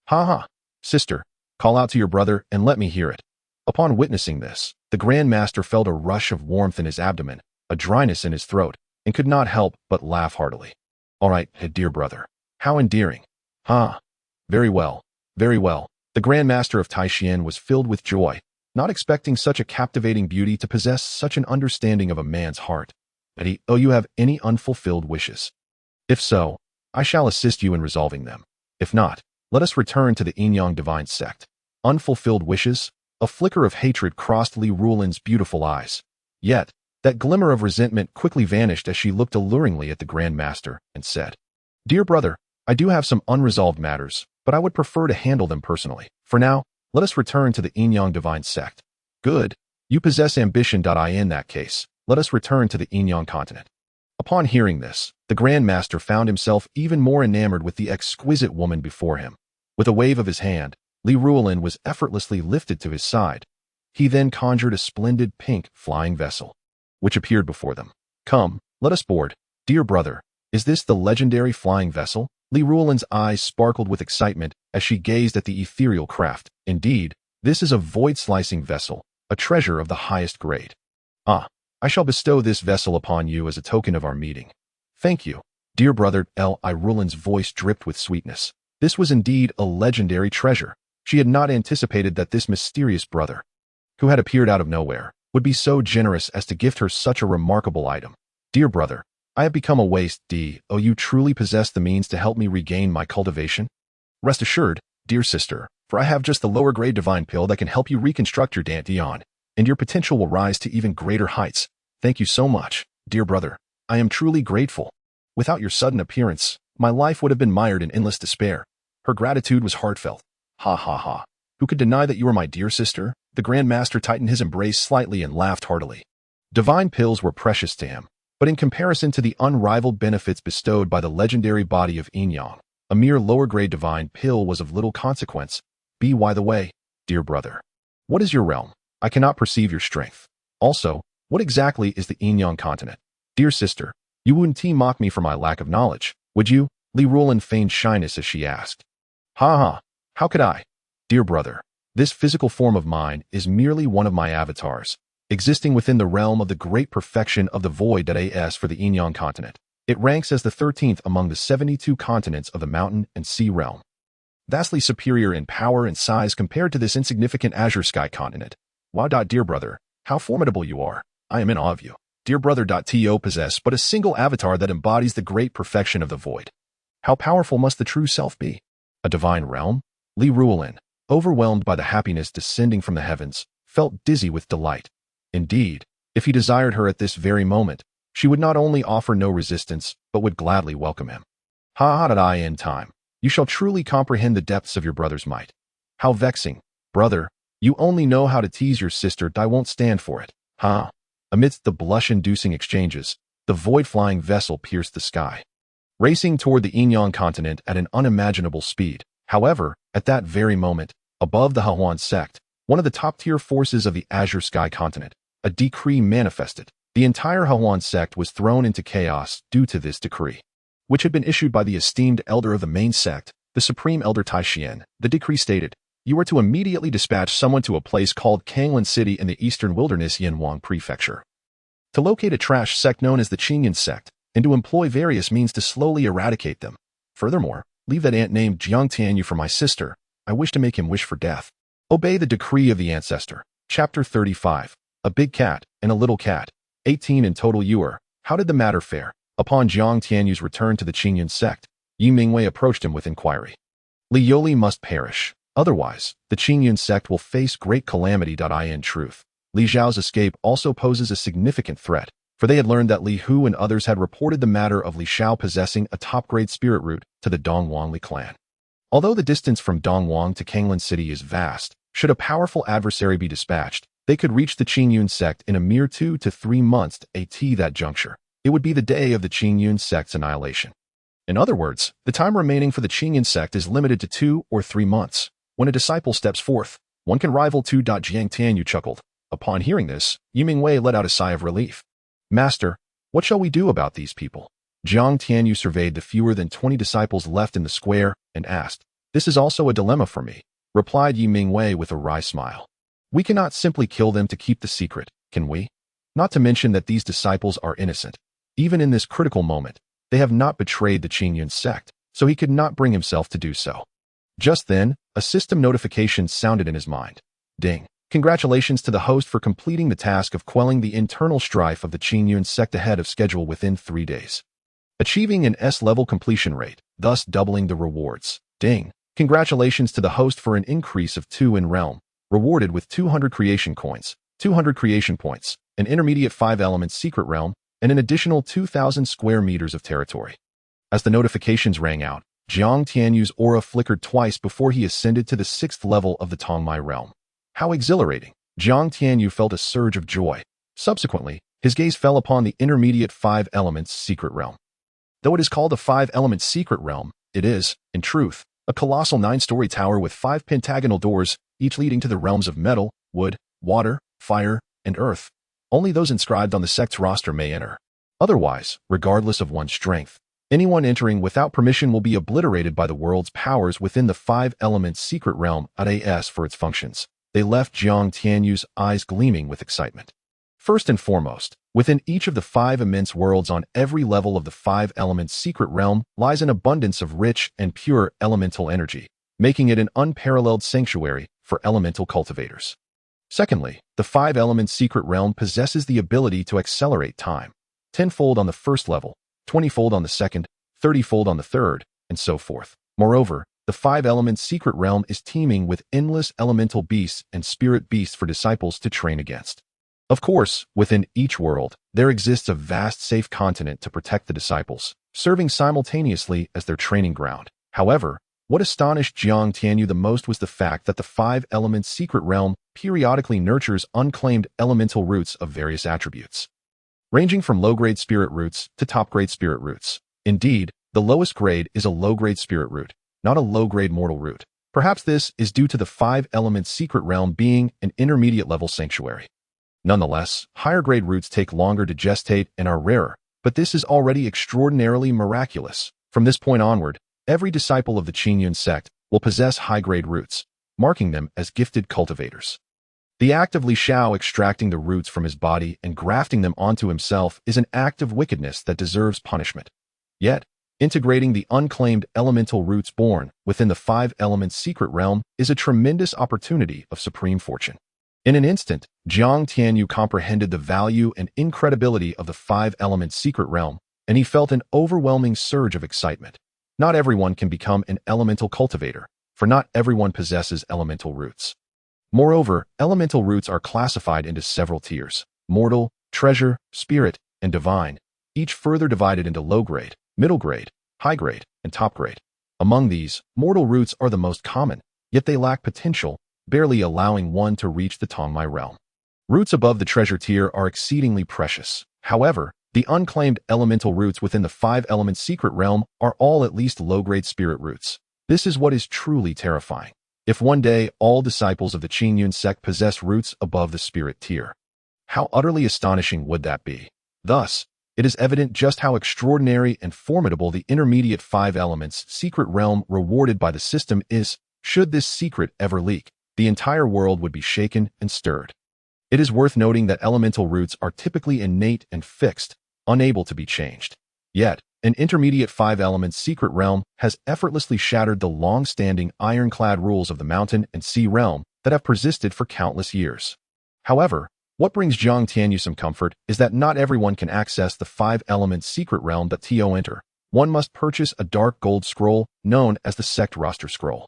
Speaker 1: "Ha ha, sister, call out to your brother and let me hear it." Upon witnessing this, the Grand Master felt a rush of warmth in his abdomen, a dryness in his throat, and could not help but laugh heartily. "All right, dear brother. How endearing." "Ha. Very well, very well." The Grand Master of Taishan was filled with joy, not expecting such a captivating beauty to possess such an understanding of a man's heart. "But you have any unfulfilled wishes? If so, I shall assist you in resolving them. If not, let us return to the Qingyun Divine Sect." Unfulfilled wishes? A flicker of hatred crossed Li Rulin's beautiful eyes. Yet, that glimmer of resentment quickly vanished as she looked alluringly at the Grand Master and said, "Dear brother, I do have some unresolved matters, but I would prefer to handle them personally. For now, let us return to the Qingyun Divine Sect." "Good. You possess ambition. In that case, let us return to the Qingyun continent." Upon hearing this, the Grand Master found himself even more enamored with the exquisite woman before him. With a wave of his hand, Li Rulin was effortlessly lifted to his side. He then conjured a splendid pink flying vessel, which appeared before them. "Come, let us board. Dear brother, is this the legendary flying vessel?" Li Rulin's eyes sparkled with excitement as she gazed at the ethereal craft. "Indeed, this is a void-slicing vessel, a treasure of the highest grade. I shall bestow this vessel upon you as a token of our meeting." "Thank you, dear brother." Li Rulin's voice dripped with sweetness. This was indeed a legendary treasure. She had not anticipated that this mysterious brother, who had appeared out of nowhere, would be so generous as to gift her such a remarkable item. "Dear brother, I have become a waste. You truly possess the means to help me regain my cultivation?" "Rest assured, dear sister, for I have just the lower grade divine pill that can help you reconstruct your dantian, and your potential will rise to even greater heights. Thank you so much, dear brother. I am truly grateful. Without your sudden appearance, my life would have been mired in endless despair." Her gratitude was heartfelt. "Ha ha ha. Who could deny that you are my dear sister?" The Grand Master tightened his embrace slightly and laughed heartily. Divine pills were precious to him, but in comparison to the unrivaled benefits bestowed by the legendary body of Qingyun, a mere lower-grade divine pill was of little consequence. By the way, dear brother, what is your realm? I cannot perceive your strength. Also, what exactly is the Qingyun continent? Dear sister, you wouldn't mock me for my lack of knowledge, would you? Li Rulin feigned shyness as she asked. "Ha ha, how could I? Dear brother, this physical form of mine is merely one of my avatars, existing within the realm of the great perfection of the void. As for the Qingyun continent, it ranks as the 13th among the 72 continents of the mountain and sea realm, vastly superior in power and size compared to this insignificant azure sky continent. Wow. Dear brother, how formidable you are. I am in awe of you. Dear brother. To possess but a single avatar that embodies the great perfection of the void. How powerful must the true self be? A divine realm? Li Rulin, overwhelmed by the happiness descending from the heavens, felt dizzy with delight. Indeed, if he desired her at this very moment, she would not only offer no resistance, but would gladly welcome him. Ha. In time, you shall truly comprehend the depths of your brother's might. How vexing, brother, you only know how to tease your sister. I won't stand for it. Ha. Amidst the blush-inducing exchanges, the void-flying vessel pierced the sky, racing toward the Qingyun continent at an unimaginable speed. However, at that very moment, above the Qingyun Sect, one of the top-tier forces of the Azure Sky continent, a decree manifested. The entire Qingyun Sect was thrown into chaos due to this decree, which had been issued by the esteemed elder of the main sect, the Supreme Elder Taishan. The decree stated, "You are to immediately dispatch someone to a place called Qingyun City in the eastern wilderness Yanwang Prefecture, to locate a trash sect known as the Qingyun Sect. and to employ various means to slowly eradicate them. Furthermore, leave that ant named Jiang Tianyu for my sister. I wish to make him wish for death. Obey the decree of the ancestor. Chapter 35. A big cat and a little cat. 18 in total. How did the matter fare? Upon Jiang Tianyu's return to the Qingyun Sect, Yi Mingwei approached him with inquiry. Li Yoli must perish. Otherwise, the Qingyun Sect will face great calamity. In truth, Li Zhao's escape also poses a significant threat, for they had learned that Li Hu and others had reported the matter of Li Xiao possessing a top-grade spirit root to the Dongwang Li clan. Although the distance from Dongwang to Qingyun City is vast, should a powerful adversary be dispatched, they could reach the Qingyun Sect in a mere 2 to 3 months. At that juncture, it would be the day of the Qingyun Sect's annihilation. In other words, the time remaining for the Qingyun Sect is limited to 2 or 3 months. When a disciple steps forth, one can rival 2. Jiang Tianyu chuckled. Upon hearing this, Yi Mingwei let out a sigh of relief. Master, what shall we do about these people? Jiang Tianyu surveyed the fewer than 20 disciples left in the square and asked. This is also a dilemma for me, replied Yi Mingwei with a wry smile. We cannot simply kill them to keep the secret, can we? Not to mention that these disciples are innocent. Even in this critical moment, they have not betrayed the Qingyun Sect, so he could not bring himself to do so. Just then, a system notification sounded in his mind. Ding. Congratulations to the host for completing the task of quelling the internal strife of the Qingyun Sect ahead of schedule within 3 days. Achieving an S-level completion rate, thus doubling the rewards. Ding. Congratulations to the host for an increase of 2 in realm, rewarded with 200 creation coins, 200 creation points, an intermediate 5-element secret realm, and an additional 2,000 square meters of territory. As the notifications rang out, Jiang Tianyu's aura flickered twice before he ascended to the 6th level of the Tongmai realm. How exhilarating! Jiang Tianyu felt a surge of joy. Subsequently, his gaze fell upon the intermediate 5 elements secret realm. Though it is called a 5-element secret realm, it is, in truth, a colossal 9-story tower with 5 pentagonal doors, each leading to the realms of metal, wood, water, fire, and earth. Only those inscribed on the sect's roster may enter. Otherwise, regardless of one's strength, anyone entering without permission will be obliterated by the world's powers within the 5-element secret realm. As for its functions, they left Jiang Tianyu's eyes gleaming with excitement. First and foremost, within each of the 5 immense worlds on every level of the 5-element secret realm lies an abundance of rich and pure elemental energy, making it an unparalleled sanctuary for elemental cultivators. Secondly, the 5-element secret realm possesses the ability to accelerate time, 10-fold on the first level, 20-fold on the second, 30-fold on the third, and so forth. Moreover, the 5-element secret realm is teeming with endless elemental beasts and spirit beasts for disciples to train against. Of course, within each world, there exists a vast safe continent to protect the disciples, serving simultaneously as their training ground. However, what astonished Jiang Tianyu the most was the fact that the 5-element secret realm periodically nurtures unclaimed elemental roots of various attributes, ranging from low-grade spirit roots to top-grade spirit roots. Indeed, the lowest grade is a low-grade spirit root, not a low-grade mortal root. Perhaps this is due to the 5-element secret realm being an intermediate-level sanctuary. Nonetheless, higher-grade roots take longer to gestate and are rarer, but this is already extraordinarily miraculous. From this point onward, every disciple of the Qingyun Sect will possess high-grade roots, marking them as gifted cultivators. The act of Li Xiao extracting the roots from his body and grafting them onto himself is an act of wickedness that deserves punishment. Yet, integrating the unclaimed elemental roots born within the 5-element secret realm is a tremendous opportunity of supreme fortune. In an instant, Jiang Tianyu comprehended the value and incredibility of the 5-element secret realm, and he felt an overwhelming surge of excitement. Not everyone can become an elemental cultivator, for not everyone possesses elemental roots. Moreover, elemental roots are classified into several tiers: mortal, treasure, spirit, and divine, each further divided into low-grade, middle grade, high grade, and top grade. Among these, mortal roots are the most common, yet they lack potential, barely allowing one to reach the Tongmai realm. Roots above the treasure tier are exceedingly precious. However, the unclaimed elemental roots within the 5-element secret realm are all at least low-grade spirit roots. This is what is truly terrifying. If one day all disciples of the Qingyun Sect possess roots above the spirit tier, how utterly astonishing would that be? Thus, it is evident just how extraordinary and formidable the intermediate 5 elements secret realm rewarded by the system is. Should this secret ever leak, the entire world would be shaken and stirred. It is worth noting that elemental roots are typically innate and fixed, unable to be changed. Yet, an intermediate 5-element secret realm has effortlessly shattered the long-standing ironclad rules of the mountain and sea realm that have persisted for countless years. However, what brings Jiang Tianyu some comfort is that not everyone can access the 5-element secret realm that Tio enter. One must purchase a dark gold scroll known as the Sect Roster Scroll,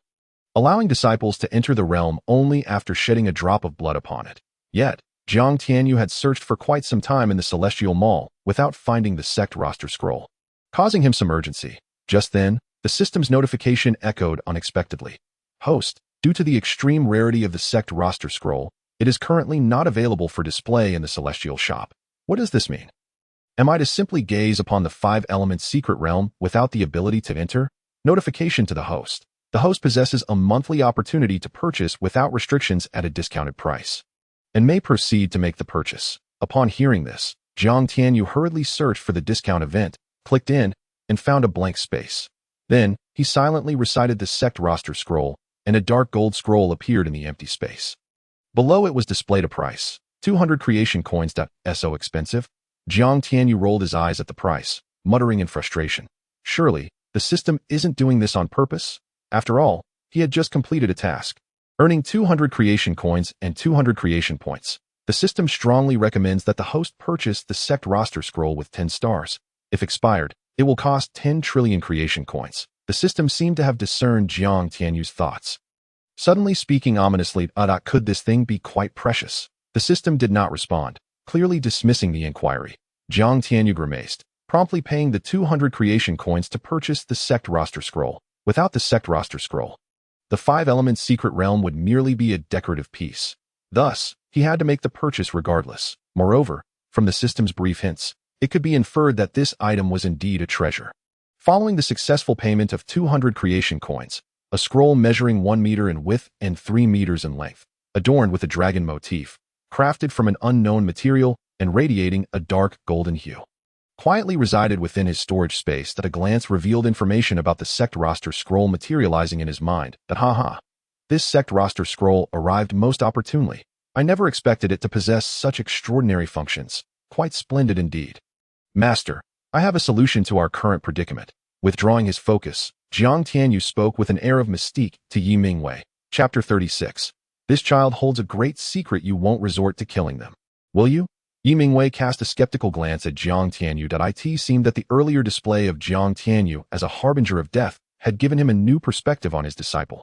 Speaker 1: allowing disciples to enter the realm only after shedding a drop of blood upon it. Yet, Jiang Tianyu had searched for quite some time in the Celestial Mall without finding the Sect Roster Scroll, causing him some urgency. Just then, the system's notification echoed unexpectedly. Host, due to the extreme rarity of the Sect Roster Scroll, it is currently not available for display in the Celestial Shop. What does this mean? Am I to simply gaze upon the 5-element secret realm without the ability to enter? Notification to the host. The host possesses a monthly opportunity to purchase without restrictions at a discounted price, and may proceed to make the purchase. Upon hearing this, Jiang Tianyu hurriedly searched for the discount event, clicked in, and found a blank space. Then, he silently recited the Sect Roster Scroll, and a dark gold scroll appeared in the empty space. Below it was displayed a price, 200 creation coins. So expensive? Jiang Tianyu rolled his eyes at the price, muttering in frustration. Surely, the system isn't doing this on purpose? After all, he had just completed a task, earning 200 creation coins and 200 creation points. The system strongly recommends that the host purchase the Sect Roster Scroll with 10 stars. If expired, it will cost 10 trillion creation coins. The system seemed to have discerned Jiang Tianyu's thoughts. Suddenly speaking ominously, could this thing be quite precious? The system did not respond, clearly dismissing the inquiry. Jiang Tianyu grimaced, promptly paying the 200 creation coins to purchase the Sect Roster Scroll. Without the Sect Roster Scroll, the 5-element secret realm would merely be a decorative piece. Thus, he had to make the purchase regardless. Moreover, from the system's brief hints, it could be inferred that this item was indeed a treasure. Following the successful payment of 200 creation coins, a scroll measuring 1 meter in width and 3 meters in length, adorned with a dragon motif, crafted from an unknown material and radiating a dark golden hue, quietly resided within his storage space. That a glance revealed information about the Sect Roster Scroll materializing in his mind. This Sect Roster Scroll arrived most opportunely. I never expected it to possess such extraordinary functions. Quite splendid indeed. Master, I have a solution to our current predicament. Withdrawing his focus, Jiang Tianyu spoke with an air of mystique to Yi Mingwei. Chapter 36. This child holds a great secret. You won't resort to killing them, will you? Yi Mingwei cast a skeptical glance at Jiang Tianyu. It seemed that the earlier display of Jiang Tianyu as a harbinger of death had given him a new perspective on his disciple,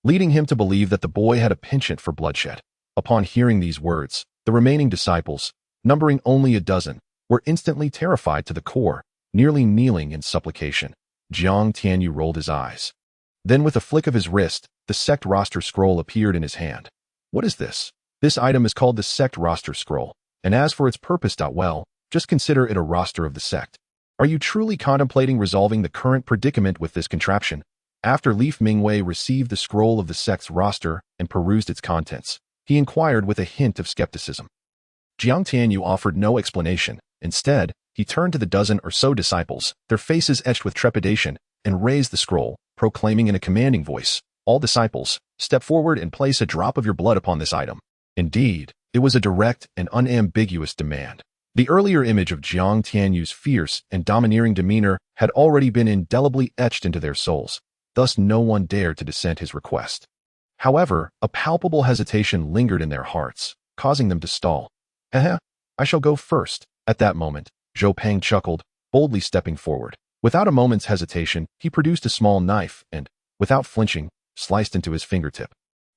Speaker 1: leading him to believe that the boy had a penchant for bloodshed. Upon hearing these words, the remaining disciples, numbering only a dozen, were instantly terrified to the core, nearly kneeling in supplication. Jiang Tianyu rolled his eyes. Then with a flick of his wrist, the Sect Roster Scroll appeared in his hand. What is this? This item is called the Sect Roster Scroll, and as for its purpose, well, just consider it a roster of the sect. Are you truly contemplating resolving the current predicament with this contraption? After Li Mingwei received the scroll of the sect's roster and perused its contents, he inquired with a hint of skepticism. Jiang Tianyu offered no explanation. Instead, he turned to the dozen or so disciples, their faces etched with trepidation, and raised the scroll, proclaiming in a commanding voice, "All disciples, step forward and place a drop of your blood upon this item." Indeed, it was a direct and unambiguous demand. The earlier image of Jiang Tianyu's fierce and domineering demeanor had already been indelibly etched into their souls, thus no one dared to dissent his request. However, a palpable hesitation lingered in their hearts, causing them to stall. I shall go first." At that moment, Zhou Peng chuckled, boldly stepping forward. Without a moment's hesitation, he produced a small knife and, without flinching, sliced into his fingertip,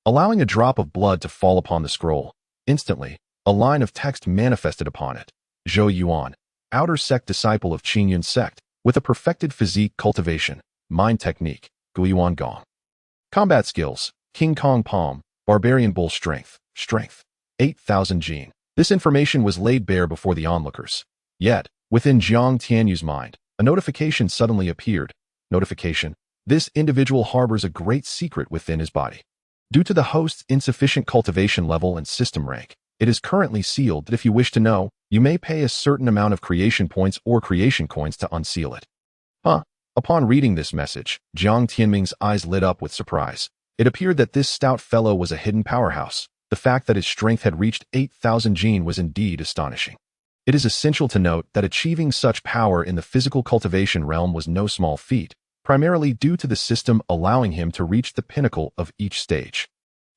Speaker 1: allowing a drop of blood to fall upon the scroll. Instantly, a line of text manifested upon it. Zhou Yuan, outer sect disciple of Qingyun Sect, with a perfected physique cultivation, mind technique, Guiyuan Gong. Combat skills, King Kong Palm, Barbarian Bull Strength, 8,000 Jin. This information was laid bare before the onlookers. Yet, within Jiang Tianyu's mind, a notification suddenly appeared. Notification: this individual harbors a great secret within his body. Due to the host's insufficient cultivation level and system rank, it is currently sealed that if you wish to know, you may pay a certain amount of creation points or creation coins to unseal it. Upon reading this message, Jiang Tianming's eyes lit up with surprise. It appeared that this stout fellow was a hidden powerhouse. The fact that his strength had reached 8,000 Jin was indeed astonishing. It is essential to note that achieving such power in the physical cultivation realm was no small feat, primarily due to the system allowing him to reach the pinnacle of each stage.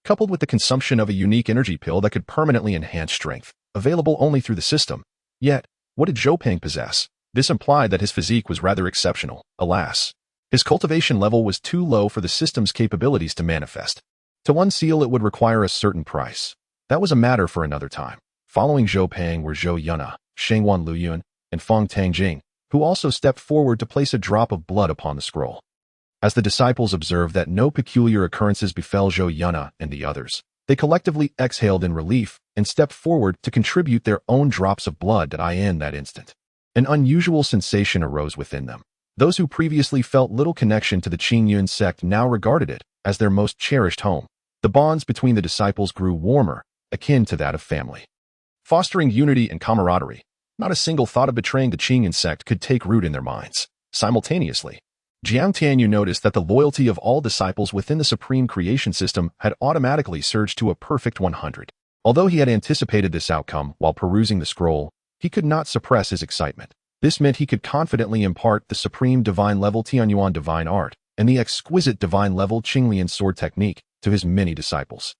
Speaker 1: Coupled with the consumption of a unique energy pill that could permanently enhance strength, available only through the system. Yet, what did Zhou Peng possess? This implied that his physique was rather exceptional. Alas, his cultivation level was too low for the system's capabilities to manifest. To unseal it would require a certain price. That was a matter for another time. Following Zhou Peng were Zhou Yunna, Shengwan Luyun, and Feng Tangjing, who also stepped forward to place a drop of blood upon the scroll. As the disciples observed that no peculiar occurrences befell Zhou Yunna and the others, they collectively exhaled in relief and stepped forward to contribute their own drops of blood in that instant. An unusual sensation arose within them. Those who previously felt little connection to the Qingyun Sect now regarded it as their most cherished home. The bonds between the disciples grew warmer, akin to that of family. Fostering unity and camaraderie, not a single thought of betraying the Qingyun Sect could take root in their minds. Simultaneously, Jiang Tianyu noticed that the loyalty of all disciples within the supreme creation system had automatically surged to a perfect 100. Although he had anticipated this outcome while perusing the scroll, he could not suppress his excitement. This meant he could confidently impart the supreme divine level Tianyuan divine art and the exquisite divine level Qinglian sword technique to his many disciples.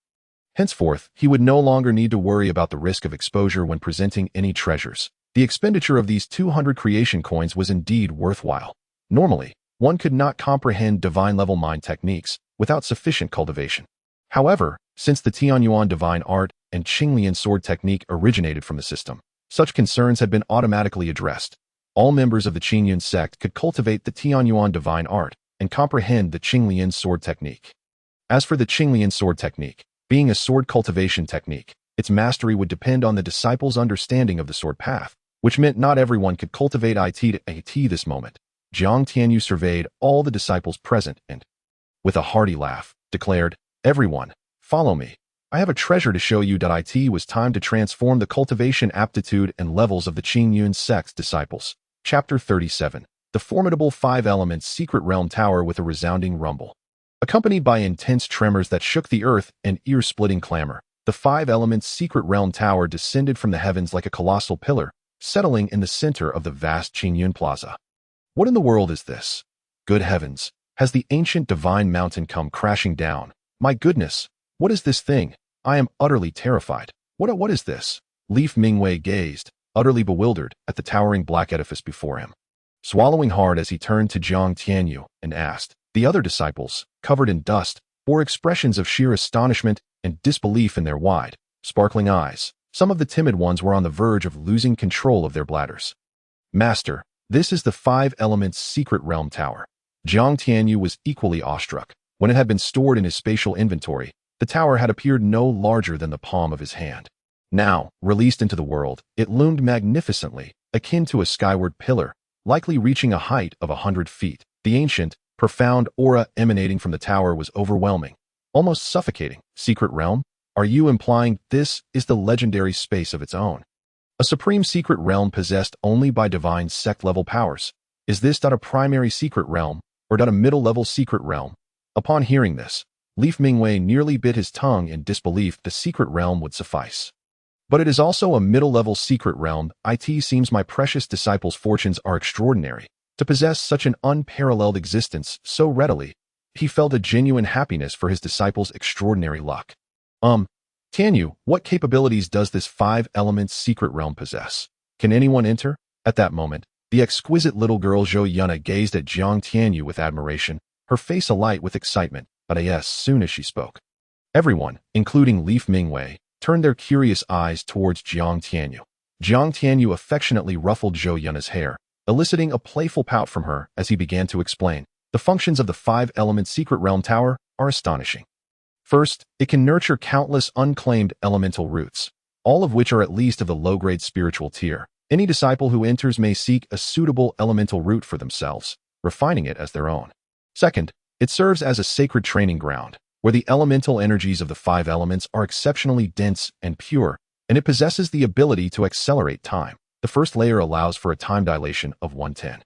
Speaker 1: Henceforth, he would no longer need to worry about the risk of exposure when presenting any treasures. The expenditure of these 200 creation coins was indeed worthwhile. Normally, one could not comprehend divine-level mind techniques without sufficient cultivation. However, since the Tianyuan divine art and Qinglian sword technique originated from the system, such concerns had been automatically addressed. All members of the Qingyun Sect could cultivate the Tianyuan divine art and comprehend the Qinglian sword technique. As for the Qinglian sword technique, being a sword cultivation technique, its mastery would depend on the disciples' understanding of the sword path, which meant not everyone could cultivate it to at this moment. Jiang Tianyu surveyed all the disciples present and, with a hearty laugh, declared, "Everyone, follow me. I have a treasure to show you." It was time to transform the cultivation aptitude and levels of the Qingyun Sect's disciples. Chapter 37. The formidable five-element secret realm tower with a resounding rumble. Accompanied by intense tremors that shook the earth and ear-splitting clamor, the five-element secret realm tower descended from the heavens like a colossal pillar, settling in the center of the vast Qingyun Plaza. What in the world is this? Good heavens, has the ancient divine mountain come crashing down? My goodness, what is this thing? I am utterly terrified. What is this? Leaf Mingwei gazed, utterly bewildered, at the towering black edifice before him. Swallowing hard as he turned to Jiang Tianyu and asked, the other disciples, covered in dust, bore expressions of sheer astonishment and disbelief in their wide, sparkling eyes. Some of the timid ones were on the verge of losing control of their bladders. Master, this is the five-elements secret realm tower. Jiang Tianyu was equally awestruck. When it had been stored in his spatial inventory, the tower had appeared no larger than the palm of his hand. Now, released into the world, it loomed magnificently, akin to a skyward pillar, likely reaching a height of 100 feet. The ancient, profound aura emanating from the tower was overwhelming, almost suffocating. Secret realm? Are you implying this is the legendary space of its own? A supreme secret realm possessed only by divine sect-level powers. Is this a primary secret realm, or a middle-level secret realm? Upon hearing this, Leaf Mingwei nearly bit his tongue in disbelief. The secret realm would suffice. But it is also a middle-level secret realm. It seems my precious disciples' fortunes are extraordinary. To possess such an unparalleled existence so readily, he felt a genuine happiness for his disciples' extraordinary luck. Tianyu, what capabilities does this five-elements secret realm possess? Can anyone enter? At that moment, the exquisite little girl Zhou Yunna gazed at Jiang Tianyu with admiration, her face alight with excitement, but as soon as she spoke, everyone, including Leaf Mingwei, turned their curious eyes towards Jiang Tianyu. Jiang Tianyu affectionately ruffled Zhou Yunna's hair, eliciting a playful pout from her as he began to explain. The functions of the five-element secret realm tower are astonishing. First, it can nurture countless unclaimed elemental roots, all of which are at least of the low-grade spiritual tier. Any disciple who enters may seek a suitable elemental root for themselves, refining it as their own. Second, it serves as a sacred training ground, where the elemental energies of the five elements are exceptionally dense and pure, and it possesses the ability to accelerate time. The first layer allows for a time dilation of 1/10,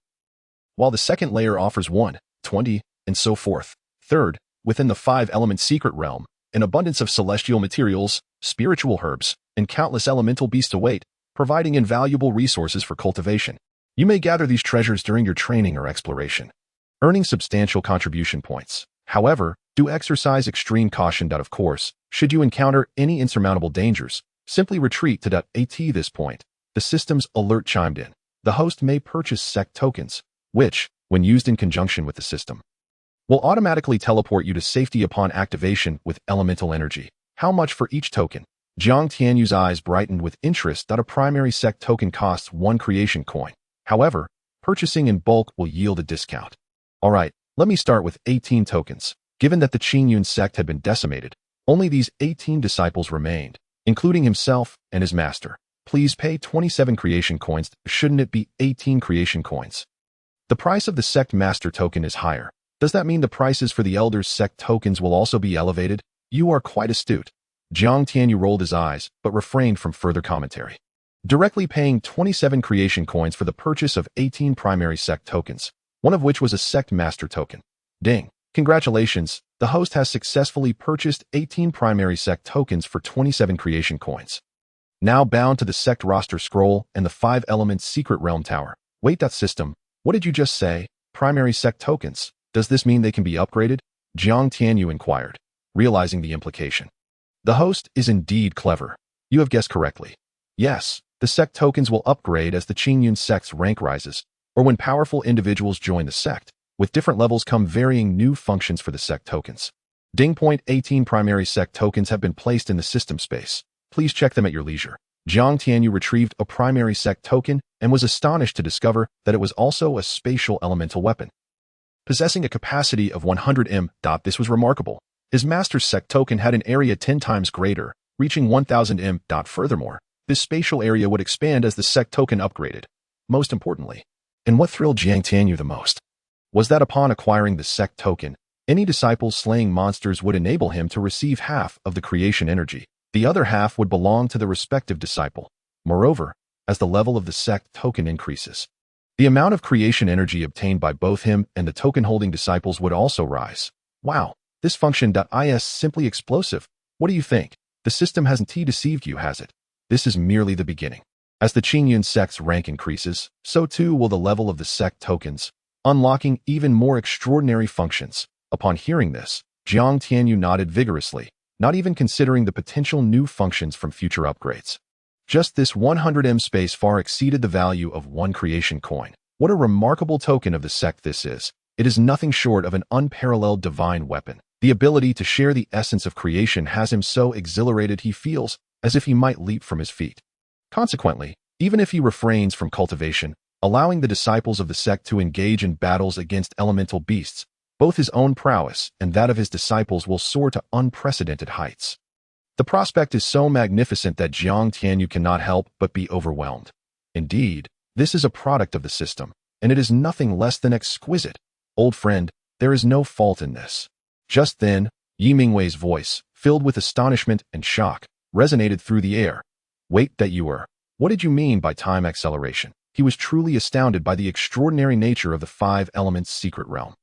Speaker 1: while the second layer offers 1/20, and so forth. Third, within the five-element secret realm, an abundance of celestial materials, spiritual herbs, and countless elemental beasts await, providing invaluable resources for cultivation. You may gather these treasures during your training or exploration, earning substantial contribution points. However, do exercise extreme caution that, of course, should you encounter any insurmountable dangers, simply retreat to at this point. The system's alert chimed in. The host may purchase sect tokens, which, when used in conjunction with the system, will automatically teleport you to safety upon activation with elemental energy. How much for each token? Jiang Tianyu's eyes brightened with interest that a primary sect token costs 1 creation coin. However, purchasing in bulk will yield a discount. Alright, let me start with 18 tokens. Given that the Qingyun Sect had been decimated, only these 18 disciples remained, including himself and his master. Please pay 27 creation coins. Shouldn't it be 18 creation coins? The price of the sect master token is higher. Does that mean the prices for the elders sect tokens will also be elevated? You are quite astute. Jiang Tianyu rolled his eyes, but refrained from further commentary. Directly paying 27 creation coins for the purchase of 18 primary sect tokens, one of which was a sect master token. Ding. Congratulations, the host has successfully purchased 18 primary sect tokens for 27 creation coins. Now bound to the sect roster scroll and the 5-element secret realm tower. Wait, that system, what did you just say? Primary sect tokens. Does this mean they can be upgraded? Jiang Tianyu inquired, realizing the implication. The host is indeed clever. You have guessed correctly. Yes, the sect tokens will upgrade as the Qingyun Sect's rank rises, or when powerful individuals join the sect. With different levels come varying new functions for the sect tokens. Ding. 18 primary sect tokens have been placed in the system space. Please check them at your leisure. Jiang Tianyu retrieved a primary sect token and was astonished to discover that it was also a spatial elemental weapon, possessing a capacity of 100 m. This was remarkable. His master's sect token had an area 10 times greater, reaching 1000 m. Furthermore, this spatial area would expand as the sect token upgraded. Most importantly, and what thrilled Jiang Tianyu the most, was that upon acquiring the sect token, any disciple slaying monsters would enable him to receive half of the creation energy. The other half would belong to the respective disciple. Moreover, as the level of the sect token increases, the amount of creation energy obtained by both him and the token-holding disciples would also rise. Wow, this function is simply explosive. What do you think? The system hasn't deceived you, has it? This is merely the beginning. As the Qingyun Sect's rank increases, so too will the level of the sect tokens, unlocking even more extraordinary functions. Upon hearing this, Jiang Tianyu nodded vigorously, not even considering the potential new functions from future upgrades. Just this 100 m space far exceeded the value of 1 creation coin. What a remarkable token of the sect this is. It is nothing short of an unparalleled divine weapon. The ability to share the essence of creation has him so exhilarated he feels as if he might leap from his feet. Consequently, even if he refrains from cultivation, allowing the disciples of the sect to engage in battles against elemental beasts, both his own prowess and that of his disciples will soar to unprecedented heights. The prospect is so magnificent that Jiang Tianyu cannot help but be overwhelmed. Indeed, this is a product of the system, and it is nothing less than exquisite. Old friend, there is no fault in this. Just then, Yi Mingwei's voice, filled with astonishment and shock, resonated through the air. Wait, that you were. What did you mean by time acceleration? He was truly astounded by the extraordinary nature of the 5 elements secret realm.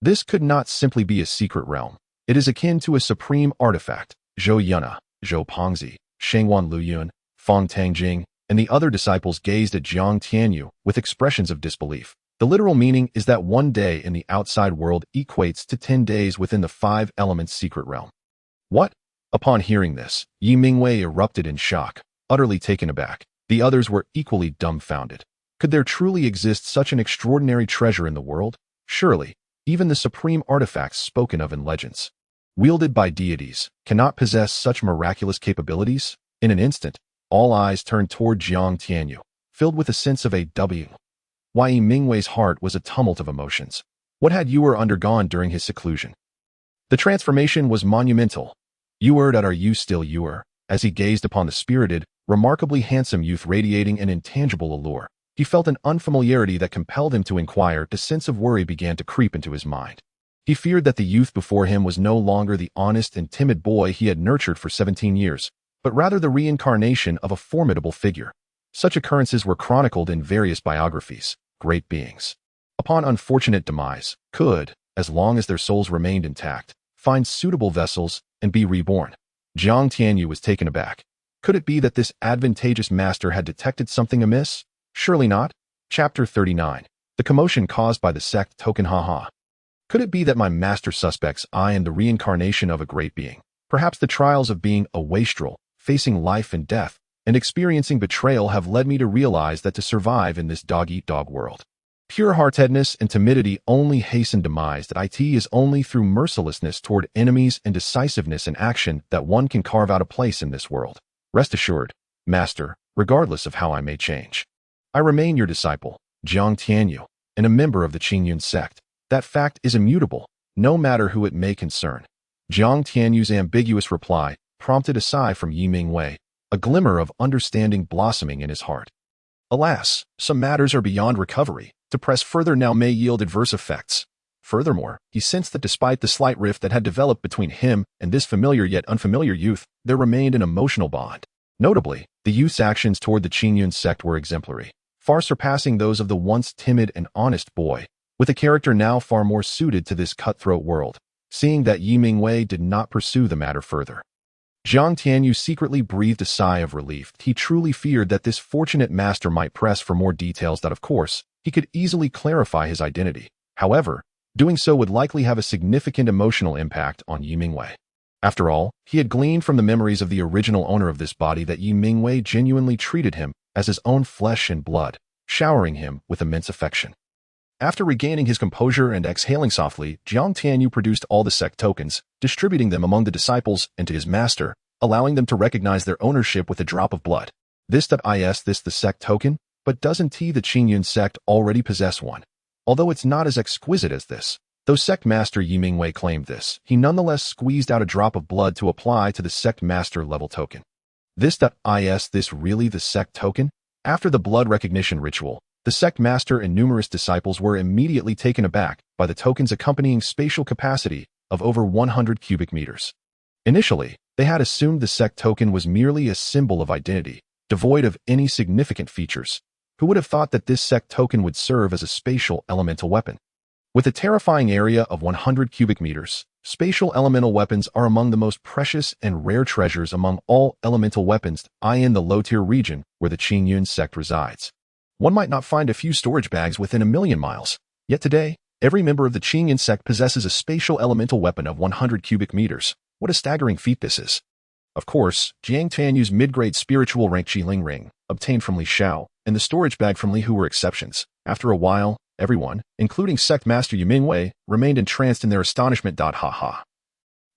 Speaker 1: This could not simply be a secret realm. It is akin to a supreme artifact. Zhou Yuna, Zhou Pongzi, Shengwan Luyun, Feng Tangjing, and the other disciples gazed at Jiang Tianyu with expressions of disbelief. The literal meaning is that 1 day in the outside world equates to 10 days within the 5 elements secret realm. What? Upon hearing this, Yi Mingwei erupted in shock, utterly taken aback. The others were equally dumbfounded. Could there truly exist such an extraordinary treasure in the world? Surely, even the supreme artifacts spoken of in legends, wielded by deities, cannot possess such miraculous capabilities? In an instant, all eyes turned toward Jiang Tianyu, filled with a sense of why Yi Mingwei's heart was a tumult of emotions. What had Yuer undergone during his seclusion? The transformation was monumental. Yuer, are you still Yuer? As he gazed upon the spirited, remarkably handsome youth radiating an intangible allure, he felt an unfamiliarity that compelled him to inquire. A sense of worry began to creep into his mind. He feared that the youth before him was no longer the honest and timid boy he had nurtured for 17 years, but rather the reincarnation of a formidable figure. Such occurrences were chronicled in various biographies. Great beings, upon unfortunate demise, could, as long as their souls remained intact, find suitable vessels and be reborn. Jiang Tianyu was taken aback. Could it be that this advantageous master had detected something amiss? Surely not. Chapter 39. The commotion caused by the sect token haha. Could it be that my master suspects I am the reincarnation of a great being? Perhaps the trials of being a wastrel, facing life and death, and experiencing betrayal have led me to realize that to survive in this dog-eat-dog world, pure-heartedness and timidity only hasten demise, that it is only through mercilessness toward enemies and decisiveness in action that one can carve out a place in this world. Rest assured, Master, regardless of how I may change, I remain your disciple, Jiang Tianyu, and a member of the Qingyun Sect. That fact is immutable, no matter who it may concern. Jiang Tianyu's ambiguous reply prompted a sigh from Yi Mingwei, a glimmer of understanding blossoming in his heart. Alas, some matters are beyond recovery. To press further now may yield adverse effects. Furthermore, he sensed that despite the slight rift that had developed between him and this familiar yet unfamiliar youth, there remained an emotional bond. Notably, the youth's actions toward the Qingyun Sect were exemplary, far surpassing those of the once timid and honest boy, with a character now far more suited to this cutthroat world. Seeing that Yi Mingwei did not pursue the matter further, Jiang Tianyu secretly breathed a sigh of relief. He truly feared that this fortunate master might press for more details that, of course, he could easily clarify his identity. However, doing so would likely have a significant emotional impact on Yi Mingwei. After all, he had gleaned from the memories of the original owner of this body that Yi Mingwei genuinely treated him as his own flesh and blood, showering him with immense affection. After regaining his composure and exhaling softly, Jiang Tianyu produced all the sect tokens, distributing them among the disciples and to his master, allowing them to recognize their ownership with a drop of blood. This the sect token? But doesn't the Qingyun Sect already possess one? Although it's not as exquisite as this. Though sect master Yi Mingwei claimed this, he nonetheless squeezed out a drop of blood to apply to the sect master level token. This really the sect token? After the blood recognition ritual, the sect master and numerous disciples were immediately taken aback by the token's accompanying spatial capacity of over 100 cubic meters. Initially, they had assumed the sect token was merely a symbol of identity, devoid of any significant features. Who would have thought that this sect token would serve as a spatial elemental weapon? With a terrifying area of 100 cubic meters, spatial elemental weapons are among the most precious and rare treasures among all elemental weapons in the low-tier region where the Qingyun Sect resides. One might not find a few storage bags within a million miles. Yet today, every member of the Qingyun Sect possesses a spatial elemental weapon of 100 cubic meters. What a staggering feat this is. Of course, Jiang Tianyu's mid-grade spiritual rank Qiling ring, obtained from Li Xiao, and the storage bag from Li Hu were exceptions. After a while, everyone, including sect master Yi Mingwei, remained entranced in their astonishment. Haha.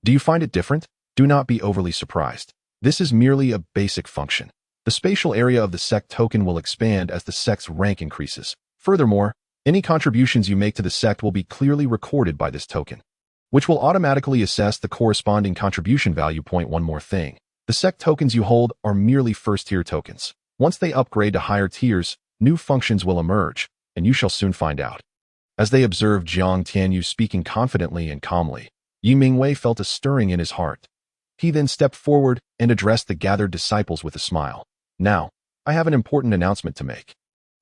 Speaker 1: Do you find it different? Do not be overly surprised. This is merely a basic function. The spatial area of the sect token will expand as the sect's rank increases. Furthermore, any contributions you make to the sect will be clearly recorded by this token, which will automatically assess the corresponding contribution value. One more thing. The sect tokens you hold are merely first-tier tokens. Once they upgrade to higher tiers, new functions will emerge, and you shall soon find out. As they observed Jiang Tianyu speaking confidently and calmly, Yi Mingwei felt a stirring in his heart. He then stepped forward and addressed the gathered disciples with a smile. Now, I have an important announcement to make.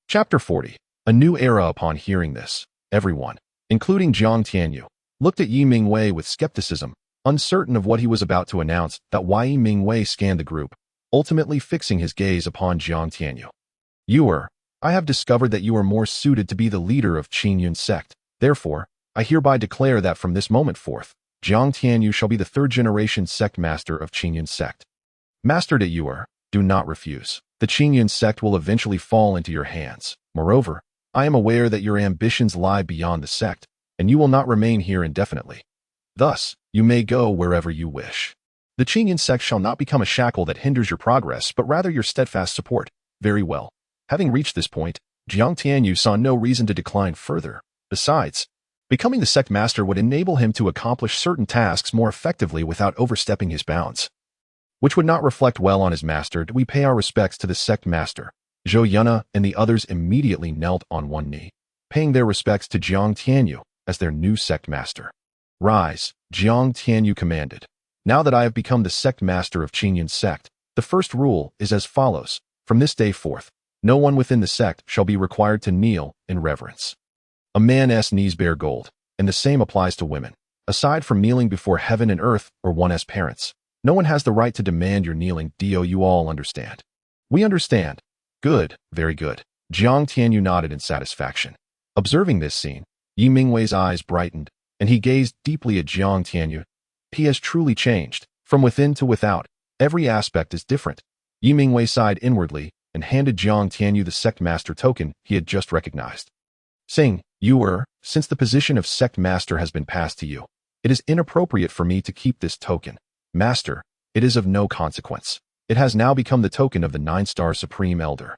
Speaker 1: Chapter 40. A new era. Upon hearing this, everyone, including Jiang Tianyu, looked at Yi Mingwei with skepticism, uncertain of what he was about to announce. Yi Mingwei scanned the group, ultimately fixing his gaze upon Jiang Tianyu. I have discovered that you are more suited to be the leader of Qingyun Sect. Therefore, I hereby declare that from this moment forth, Jiang Tianyu shall be the third-generation sect master of Qingyun Sect. Master do not refuse. The Qingyun Sect will eventually fall into your hands. Moreover, I am aware that your ambitions lie beyond the sect, and you will not remain here indefinitely. Thus, you may go wherever you wish. The Qingyun Sect shall not become a shackle that hinders your progress, but rather your steadfast support. Very well. Having reached this point, Jiang Tianyu saw no reason to decline further. Besides, becoming the sect master would enable him to accomplish certain tasks more effectively without overstepping his bounds, which would not reflect well on his master. We pay our respects to the sect master. Zhou Yunna and the others immediately knelt on one knee, paying their respects to Jiang Tianyu as their new sect master. Rise, Jiang Tianyu commanded. Now that I have become the sect master of Qingyun Sect, the first rule is as follows. From this day forth, no one within the sect shall be required to kneel in reverence. A man's knees bear gold, and the same applies to women. Aside from kneeling before heaven and earth or one's parents, No one has the right to demand your kneeling. Do you all understand? We understand. Good, very good. Jiang Tianyu nodded in satisfaction. Observing this scene, Yi Mingwei's eyes brightened, and he gazed deeply at Jiang Tianyu. He has truly changed, from within to without. Every aspect is different. Yi Mingwei sighed inwardly and handed Jiang Tianyu the sect master token he had just recognized. Saying, since the position of sect master has been passed to you, it is inappropriate for me to keep this token. Master, it is of no consequence. It has now become the token of the 9-star Supreme Elder.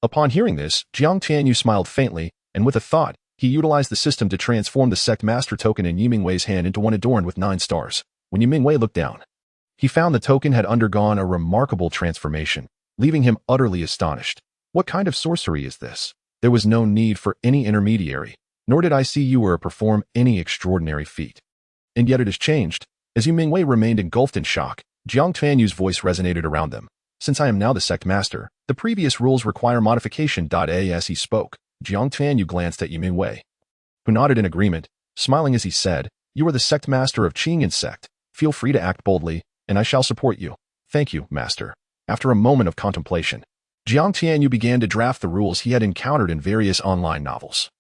Speaker 1: Upon hearing this, Jiang Tianyu smiled faintly, and with a thought, he utilized the system to transform the sect master token in Yi Mingwei's hand into one adorned with 9 stars. When Yi Mingwei looked down, he found the token had undergone a remarkable transformation, leaving him utterly astonished. What kind of sorcery is this? There was no need for any intermediary, nor did I see you perform any extraordinary feat. And yet it has changed. As Yi Mingwei remained engulfed in shock, Jiang Tianyu's voice resonated around them. Since I am now the sect master, the previous rules require modification. As he spoke, Jiang Tianyu glanced at Yi Mingwei, who nodded in agreement, smiling as he said, "You are the sect master of Qingyun Sect. Feel free to act boldly, and I shall support you." "Thank you, master." After a moment of contemplation, Jiang Tianyu began to draft the rules he had encountered in various online novels.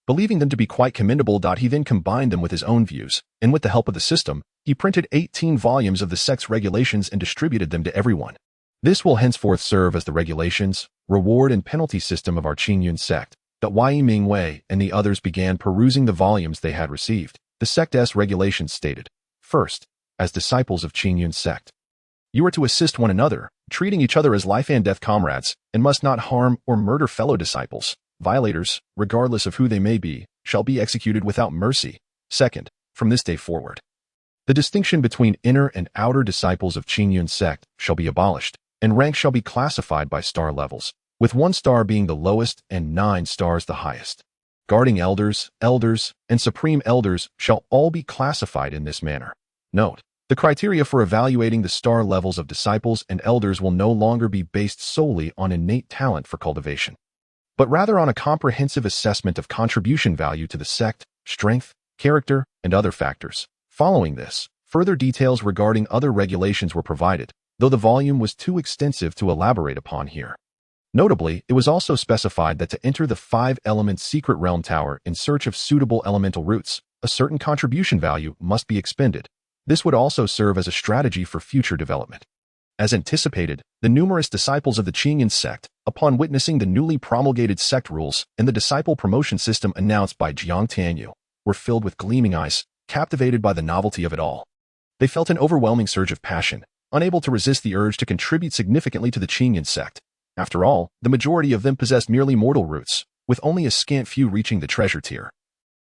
Speaker 1: Believing them to be quite commendable, he then combined them with his own views, and with the help of the system, he printed 18 volumes of the sect's regulations and distributed them to everyone. This will henceforth serve as the regulations, reward and penalty system of our Qingyun Sect. Yi Mingwei and the others began perusing the volumes they had received. The sect's regulations stated, "First, as disciples of Qingyun Sect, you are to assist one another, treating each other as life and death comrades, and must not harm or murder fellow disciples. Violators, regardless of who they may be, shall be executed without mercy. Second, from this day forward, the distinction between inner and outer disciples of Qingyun Sect shall be abolished, and ranks shall be classified by star levels, with 1 star being the lowest and 9 stars the highest. Guarding elders, and supreme elders shall all be classified in this manner. Note, the criteria for evaluating the star levels of disciples and elders will no longer be based solely on innate talent for cultivation, but rather on a comprehensive assessment of contribution value to the sect, strength, character, and other factors. Following this, further details regarding other regulations were provided, though the volume was too extensive to elaborate upon here. Notably, it was also specified that to enter the 5-element secret realm tower in search of suitable elemental roots, a certain contribution value must be expended. This would also serve as a strategy for future development. As anticipated, the numerous disciples of the Qingyun Sect, upon witnessing the newly promulgated sect rules and the disciple promotion system announced by Jiang Tianyu, were filled with gleaming eyes, captivated by the novelty of it all. They felt an overwhelming surge of passion, unable to resist the urge to contribute significantly to the Qingyun Sect. After all, the majority of them possessed merely mortal roots, with only a scant few reaching the treasure tier.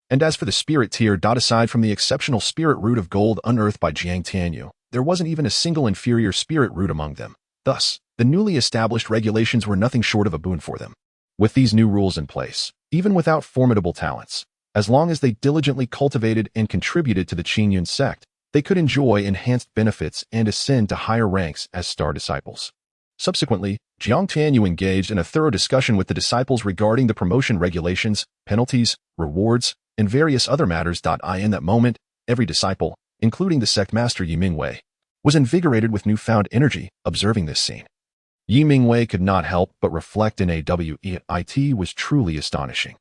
Speaker 1: And as for the spirit tier, aside from the exceptional spirit root of gold unearthed by Jiang Tianyu, there wasn't even a single inferior spirit root among them. Thus, the newly established regulations were nothing short of a boon for them. With these new rules in place, even without formidable talents, as long as they diligently cultivated and contributed to the Qingyun Sect, they could enjoy enhanced benefits and ascend to higher ranks as star disciples. Subsequently, Jiang Tianyu engaged in a thorough discussion with the disciples regarding the promotion regulations, penalties, rewards, and various other matters. In that moment, every disciple, including the sect master Yi Mingwei, was invigorated with newfound energy observing this scene. Yi Mingwei could not help but reflect in it was truly astonishing.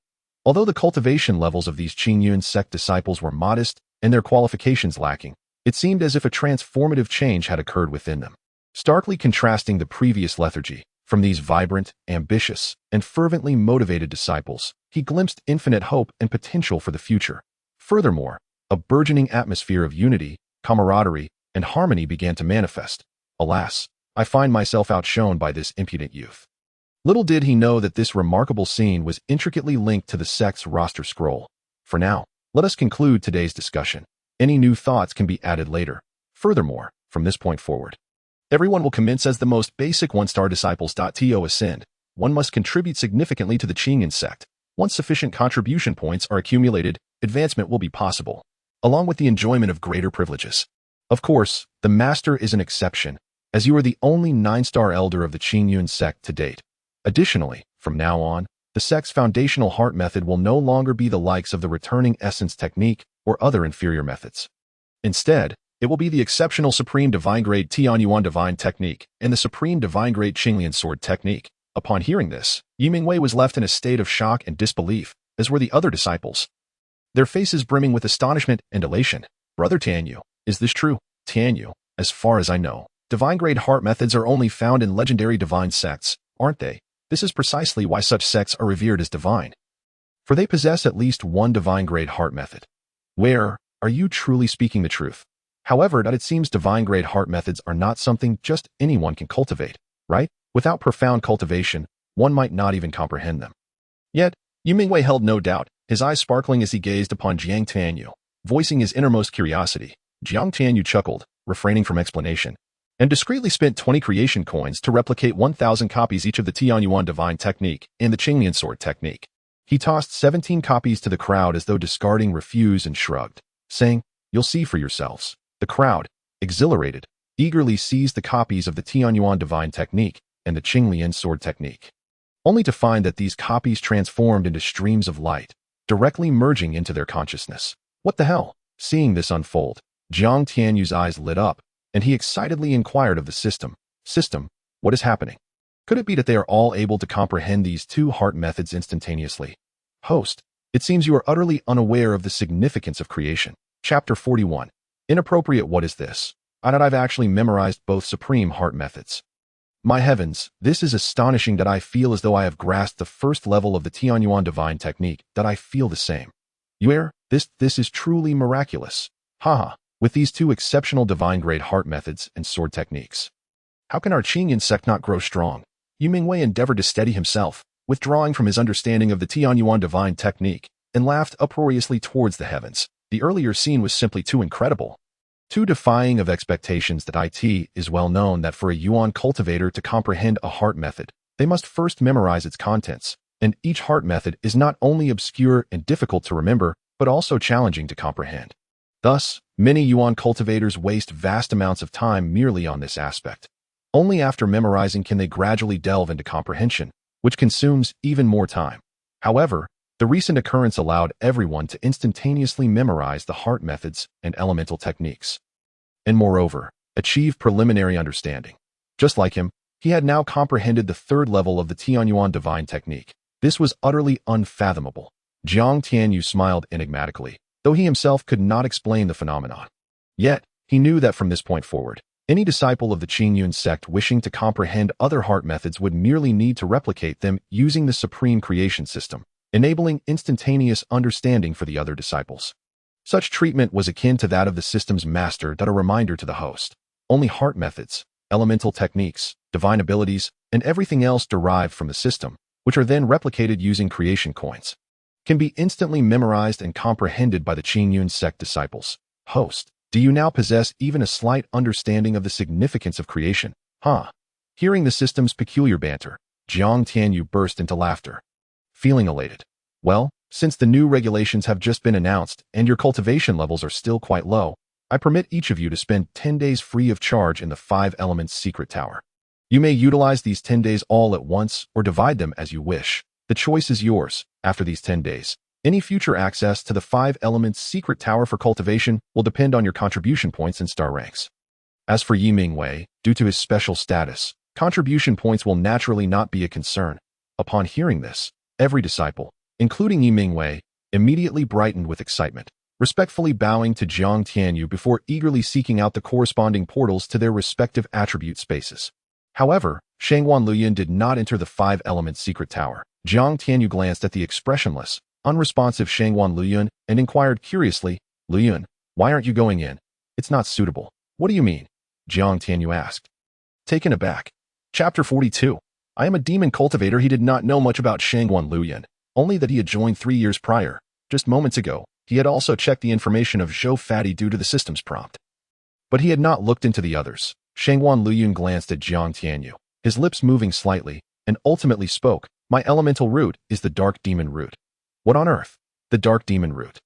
Speaker 1: Although the cultivation levels of these Qingyun Sect disciples were modest and their qualifications lacking, it seemed as if a transformative change had occurred within them. Starkly contrasting the previous lethargy, from these vibrant, ambitious, and fervently motivated disciples, he glimpsed infinite hope and potential for the future. Furthermore, a burgeoning atmosphere of unity, camaraderie, and harmony began to manifest. Alas, I find myself outshone by this impudent youth. Little did he know that this remarkable scene was intricately linked to the sect's roster scroll. For now, let us conclude today's discussion. Any new thoughts can be added later. Furthermore, from this point forward, everyone will commence as the most basic 1-star disciples. To ascend, one must contribute significantly to the Qingyun Sect. Once sufficient contribution points are accumulated, advancement will be possible, along with the enjoyment of greater privileges. Of course, the Master is an exception, as you are the only 9-star elder of the Qingyun Sect to date. Additionally, from now on, the sect's foundational heart method will no longer be the likes of the returning essence technique or other inferior methods. Instead, It will be the exceptional Supreme Divine Grade Tianyuan Divine Technique and the Supreme Divine Grade Qingyun Sword Technique. Upon hearing this, Yi Mingwei was left in a state of shock and disbelief, as were the other disciples, their faces brimming with astonishment and elation. Brother Tianyu, is this true? Tianyu, as far as I know, divine grade heart methods are only found in legendary divine sects, aren't they? This is precisely why such sects are revered as divine, for they possess at least one divine grade heart method. Where, are you truly speaking the truth? However, it seems divine grade heart methods are not something just anyone can cultivate, right? Without profound cultivation, one might not even comprehend them. Yet, Yi Mingwei held no doubt, his eyes sparkling as he gazed upon Jiang Tianyu, voicing his innermost curiosity. Jiang Tianyu chuckled, refraining from explanation, and discreetly spent 20 creation coins to replicate 1,000 copies each of the Tianyuan Divine Technique and the Qingyun Sword Technique. He tossed 17 copies to the crowd as though discarding refuse and shrugged, saying, "You'll see for yourselves." The crowd, exhilarated, eagerly seized the copies of the Tianyuan Divine Technique and the Qingyun Sword Technique, only to find that these copies transformed into streams of light, directly merging into their consciousness. What the hell? Seeing this unfold, Jiang Tianyu's eyes lit up, and he excitedly inquired of the system. System, what is happening? Could it be that they are all able to comprehend these two heart methods instantaneously? Host, it seems you are utterly unaware of the significance of creation. Chapter 41. Inappropriate. What is this? I've actually memorized both supreme heart methods. My heavens, this is astonishing that I feel as though I have grasped the first level of the Tianyuan Divine Technique, that I feel the same. This is truly miraculous. Haha, with these two exceptional divine grade heart methods and sword techniques, how can our Qingyun Sect not grow strong? Yi Mingwei endeavored to steady himself, withdrawing from his understanding of the Tianyuan Divine Technique, and laughed uproariously towards the heavens. The earlier scene was simply too incredible, too defying of expectations. That it is well known that for a Yuan cultivator to comprehend a heart method, they must first memorize its contents, and each heart method is not only obscure and difficult to remember, but also challenging to comprehend. Thus, many Yuan cultivators waste vast amounts of time merely on this aspect. Only after memorizing can they gradually delve into comprehension, which consumes even more time. However, the recent occurrence allowed everyone to instantaneously memorize the heart methods and elemental techniques, and moreover, achieve preliminary understanding. Just like him, he had now comprehended the third level of the Tianyuan Divine Technique. This was utterly unfathomable. Jiang Tianyu smiled enigmatically, though he himself could not explain the phenomenon. Yet, he knew that from this point forward, any disciple of the Qingyun Sect wishing to comprehend other heart methods would merely need to replicate them using the Supreme Creation System, enabling instantaneous understanding for the other disciples. Such treatment was akin to that of the system's master. A reminder to the host. Only heart methods, elemental techniques, divine abilities, and everything else derived from the system, which are then replicated using creation coins, can be instantly memorized and comprehended by the Qingyun Sect disciples. Host, do you now possess even a slight understanding of the significance of creation? Hearing the system's peculiar banter, Jiang Tianyu burst into laughter, feeling elated. Well, since the new regulations have just been announced and your cultivation levels are still quite low, I permit each of you to spend 10 days free of charge in the 5 Elements Secret Tower. You may utilize these 10 days all at once or divide them as you wish. The choice is yours. After these 10 days, any future access to the 5 Elements Secret Tower for cultivation will depend on your contribution points and star ranks. As for Yi Mingwei, due to his special status, contribution points will naturally not be a concern. Upon hearing this, every disciple, including Yi Mingwei, immediately brightened with excitement, respectfully bowing to Jiang Tianyu before eagerly seeking out the corresponding portals to their respective attribute spaces. However, Shangguan Luyan did not enter the 5 Elements Secret Tower. Jiang Tianyu glanced at the expressionless, unresponsive Shangguan Luyan and inquired curiously, "Luyan, why aren't you going in? It's not suitable." "What do you mean?" Jiang Tianyu asked, taken aback. Chapter 42. I am a demon cultivator. He did not know much about Shangguan Luyan, only that he had joined 3 years prior. Just moments ago, he had also checked the information of Zhou Fatty due to the system's prompt, but he had not looked into the others. Shangguan Luyan glanced at Jiang Tianyu, his lips moving slightly, and ultimately spoke. "My elemental root is the Dark Demon Root." "What on earth?" "The Dark Demon Root.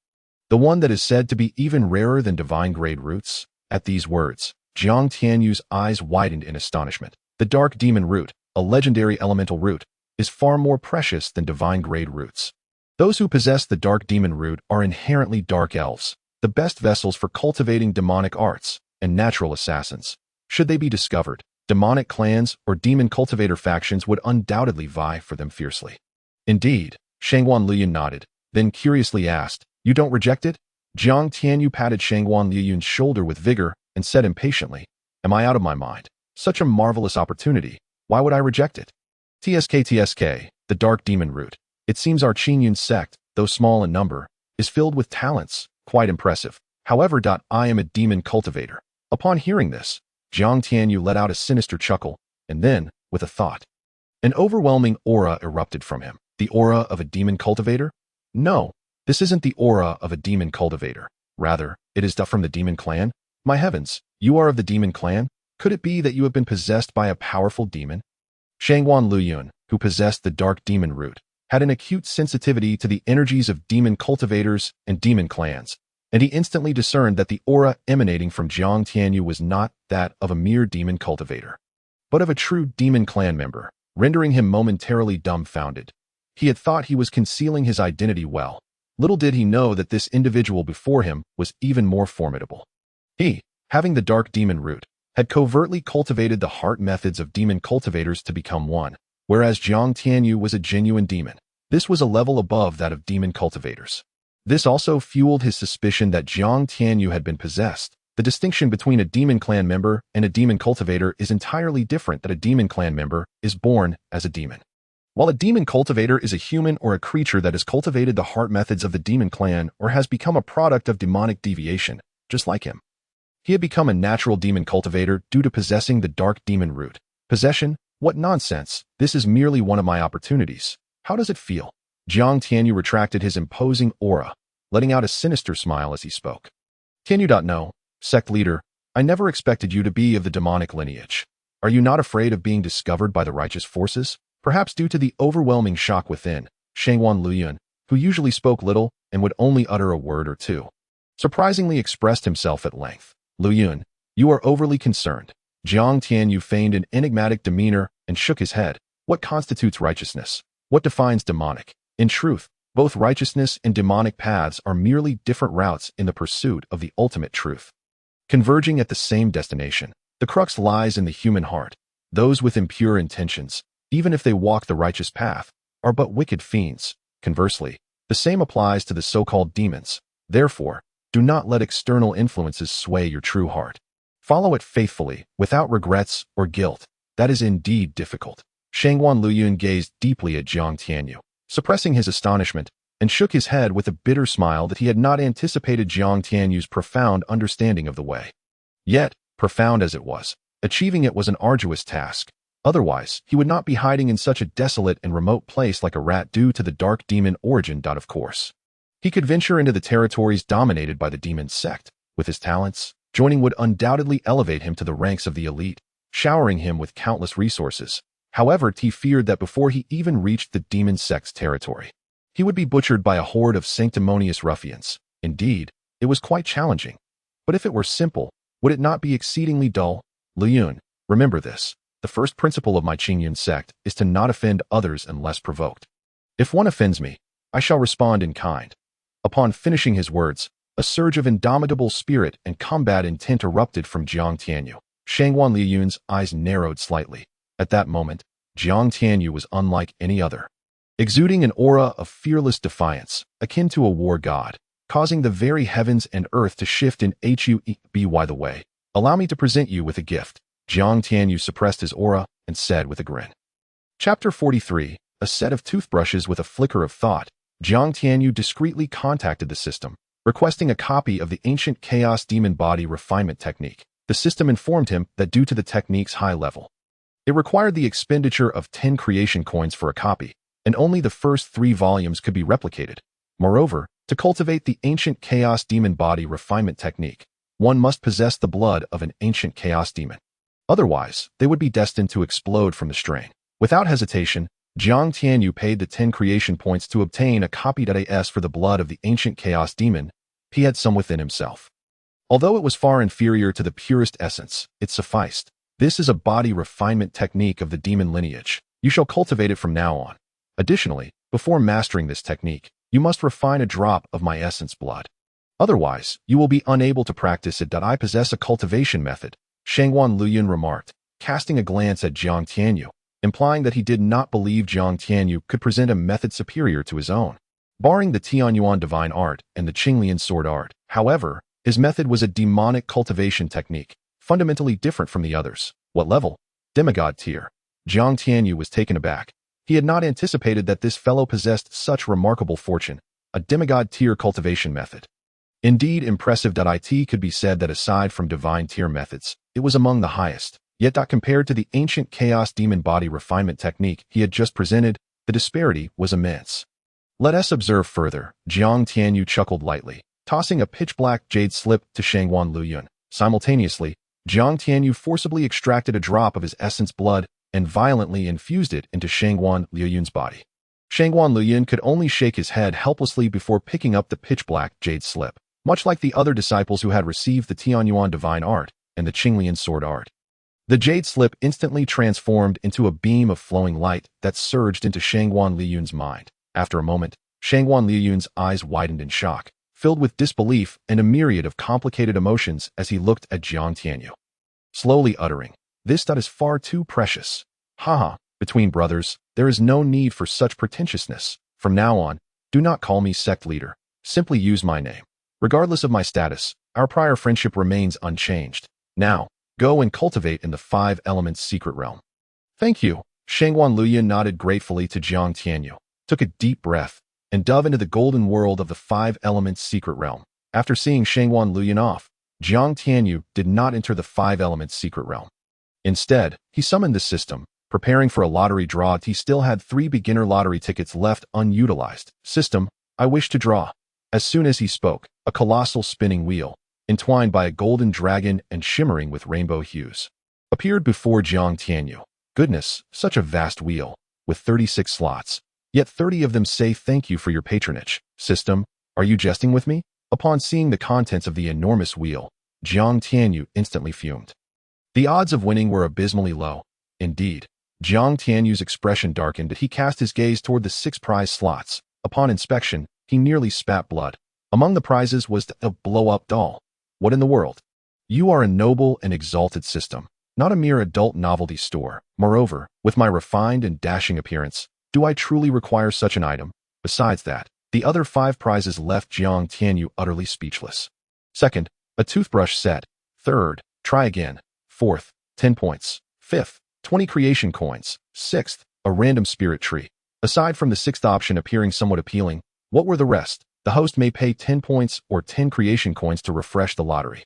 Speaker 1: The one that is said to be even rarer than divine grade roots." At these words, Jiang Tianyu's eyes widened in astonishment. The Dark Demon Root, a legendary elemental root, is far more precious than divine grade roots. Those who possess the Dark Demon Root are inherently dark elves. the best vessels for cultivating demonic arts, and natural assassins. Should they be discovered, demonic clans or demon cultivator factions would undoubtedly vie for them fiercely. Indeed, Shangguan Liyun nodded, then curiously asked, "You don't reject it?" Jiang Tianyu patted Shangguan Liyun's shoulder with vigor and said impatiently, "Am I out of my mind? Such a marvelous opportunity. Why would I reject it? TSK, the dark demon root. It seems our Qingyun Sect, though small in number, is filled with talents, quite impressive. However, I am a demon cultivator." Upon hearing this, Jiang Tianyu let out a sinister chuckle, and then, with a thought, an overwhelming aura erupted from him. The aura of a demon cultivator? No, this isn't the aura of a demon cultivator. Rather, it is from the demon clan. My heavens, you are of the demon clan? Could it be that you have been possessed by a powerful demon? Shangguan Liyun, who possessed the dark demon root, had an acute sensitivity to the energies of demon cultivators and demon clans, and he instantly discerned that the aura emanating from Jiang Tianyu was not that of a mere demon cultivator, but of a true demon clan member, rendering him momentarily dumbfounded. He had thought he was concealing his identity well. Little did he know that this individual before him was even more formidable. He, having the dark demon root, had covertly cultivated the heart methods of demon cultivators to become one, whereas Jiang Tianyu was a genuine demon. This was a level above that of demon cultivators. This also fueled his suspicion that Jiang Tianyu had been possessed. The distinction between a demon clan member and a demon cultivator is entirely different. That a demon clan member is born as a demon, while a demon cultivator is a human or a creature that has cultivated the heart methods of the demon clan or has become a product of demonic deviation, just like him. He had become a natural demon cultivator due to possessing the dark demon root. Possession? What nonsense! This is merely one of my opportunities. How does it feel? Jiang Tianyu retracted his imposing aura, letting out a sinister smile as he spoke. Tianyu. Sect leader, I never expected you to be of the demonic lineage. Are you not afraid of being discovered by the righteous forces? Perhaps due to the overwhelming shock within, Shangguan Liyun, who usually spoke little and would only utter a word or two, surprisingly expressed himself at length. Liyun, you are overly concerned. Jiang Tianyu feigned an enigmatic demeanor and shook his head. What constitutes righteousness? What defines demonic? In truth, both righteousness and demonic paths are merely different routes in the pursuit of the ultimate truth, converging at the same destination. The crux lies in the human heart. Those with impure intentions, even if they walk the righteous path, are but wicked fiends. Conversely, the same applies to the so-called demons. Therefore, do not let external influences sway your true heart. Follow it faithfully, without regrets or guilt. That is indeed difficult. Shangguan Liyun gazed deeply at Jiang Tianyu, suppressing his astonishment, and shook his head with a bitter smile that he had not anticipated Jiang Tianyu's profound understanding of the way. Yet, profound as it was, achieving it was an arduous task. Otherwise, he would not be hiding in such a desolate and remote place like a rat due to the dark demon origin. Of course, he could venture into the territories dominated by the demon sect. With his talents, joining would undoubtedly elevate him to the ranks of the elite, showering him with countless resources. However, he feared that before he even reached the demon sect's territory, he would be butchered by a horde of sanctimonious ruffians. Indeed, it was quite challenging. But if it were simple, would it not be exceedingly dull? Liyun, remember this. The first principle of my Qingyun Sect is to not offend others unless provoked. If one offends me, I shall respond in kind. Upon finishing his words, a surge of indomitable spirit and combat intent erupted from Jiang Tianyu. Shangguan Liyun's eyes narrowed slightly. At that moment, Jiang Tianyu was unlike any other, exuding an aura of fearless defiance, akin to a war god, causing the very heavens and earth to shift in by the way, allow me to present you with a gift. Jiang Tianyu suppressed his aura and said with a grin. Chapter 43, a set of toothbrushes. With a flicker of thought, Jiang Tianyu discreetly contacted the system, requesting a copy of the ancient chaos demon body refinement technique. The system informed him that due to the technique's high level, it required the expenditure of 10 creation coins for a copy, and only the first 3 volumes could be replicated. Moreover, to cultivate the ancient chaos demon body refinement technique, one must possess the blood of an ancient chaos demon. Otherwise, they would be destined to explode from the strain. Without hesitation, Jiang Tianyu paid the 10 creation points to obtain a copy. As for the blood of the ancient chaos demon, he had some within himself. Although it was far inferior to the purest essence, it sufficed. This is a body refinement technique of the demon lineage. You shall cultivate it from now on. Additionally, before mastering this technique, you must refine a drop of my essence blood. Otherwise, you will be unable to practice it. I possess a cultivation method, Shangwan Luyun remarked, casting a glance at Jiang Tianyu, implying that he did not believe Jiang Tianyu could present a method superior to his own. Barring the Tianyuan divine art and the Qingyun sword art, however, his method was a demonic cultivation technique, fundamentally different from the others. What level? Demigod tier. Jiang Tianyu was taken aback. He had not anticipated that this fellow possessed such remarkable fortune, a demigod tier cultivation method. Indeed, impressive. It could be said that aside from divine tier methods, it was among the highest. Yet, compared to the ancient chaos demon body refinement technique he had just presented, the disparity was immense. Let us observe further. Jiang Tianyu chuckled lightly, tossing a pitch-black jade slip to Shangwan Luyun. Simultaneously, Jiang Tianyu forcibly extracted a drop of his essence blood and violently infused it into Shangwan Luyun's body. Shangwan Luyun could only shake his head helplessly before picking up the pitch-black jade slip, much like the other disciples who had received the Tianyuan divine art and the Qingyun sword art. The jade slip instantly transformed into a beam of flowing light that surged into Shangwan Luyun's mind. After a moment, Shangwan Luyun's eyes widened in shock, filled with disbelief and a myriad of complicated emotions as he looked at Jiang Tianyu. Slowly uttering, "This is far too precious. Haha, between brothers, there is no need for such pretentiousness. From now on, do not call me sect leader. Simply use my name. Regardless of my status, our prior friendship remains unchanged. Now, go and cultivate in the 5 elements secret realm." "Thank you." Shangwan Luyun nodded gratefully to Jiang Tianyu, took a deep breath, and dove into the golden world of the 5 elements secret realm. After seeing Shangwan Luyun off, Jiang Tianyu did not enter the 5 elements secret realm. Instead, he summoned the system, preparing for a lottery draw. He still had 3 beginner lottery tickets left unutilized. "System, I wish to draw." As soon as he spoke, a colossal spinning wheel, entwined by a golden dragon and shimmering with rainbow hues, appeared before Jiang Tianyu. Goodness, such a vast wheel, with 36 slots. Yet 30 of them say thank you for your patronage. "System, are you jesting with me?" Upon seeing the contents of the enormous wheel, Jiang Tianyu instantly fumed. The odds of winning were abysmally low. Indeed, Jiang Tianyu's expression darkened as he cast his gaze toward the 6 prize slots. Upon inspection, he nearly spat blood. Among the prizes was a blow-up doll. What in the world? "You are a noble and exalted system, not a mere adult novelty store. Moreover, with my refined and dashing appearance, do I truly require such an item? Besides that, the other 5 prizes left Jiang Tianyu utterly speechless. Second, a toothbrush set. Third, try again. Fourth, 10 points. Fifth, 20 creation coins. Sixth, a random spirit tree. Aside from the 6th option appearing somewhat appealing, what were the rest? The host may pay 10 points or 10 creation coins to refresh the lottery.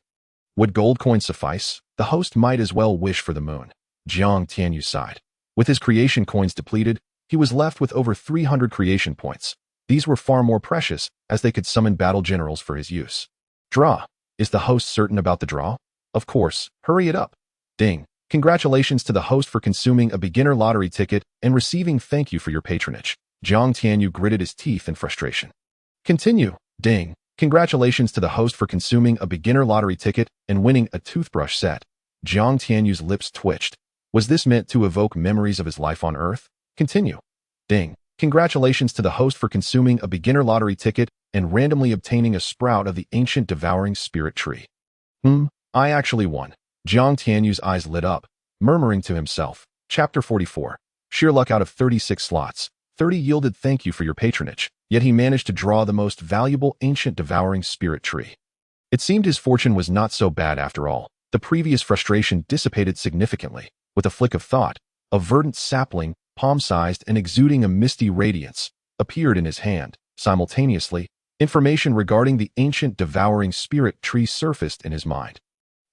Speaker 1: Would gold coins suffice? The host might as well wish for the moon. Jiang Tianyu sighed. With his creation coins depleted, he was left with over 300 creation points. These were far more precious, as they could summon battle generals for his use. Draw. Is the host certain about the draw? Of course. Hurry it up. Ding. Congratulations to the host for consuming a beginner lottery ticket and receiving thank you for your patronage. Jiang Tianyu gritted his teeth in frustration. Continue. Ding. Congratulations to the host for consuming a beginner lottery ticket and winning a toothbrush set. Jiang Tianyu's lips twitched. Was this meant to evoke memories of his life on Earth? Continue. Ding. Congratulations to the host for consuming a beginner lottery ticket and randomly obtaining a sprout of the ancient devouring spirit tree. I actually won. Jiang Tianyu's eyes lit up, murmuring to himself. Chapter 44. Sheer luck. Out of 36 slots, 30 yielded thank you for your patronage, yet he managed to draw the most valuable ancient devouring spirit tree. It seemed his fortune was not so bad after all. The previous frustration dissipated significantly. With a flick of thought, a verdant sapling, palm-sized and exuding a misty radiance, appeared in his hand. Simultaneously, information regarding the ancient devouring spirit tree surfaced in his mind.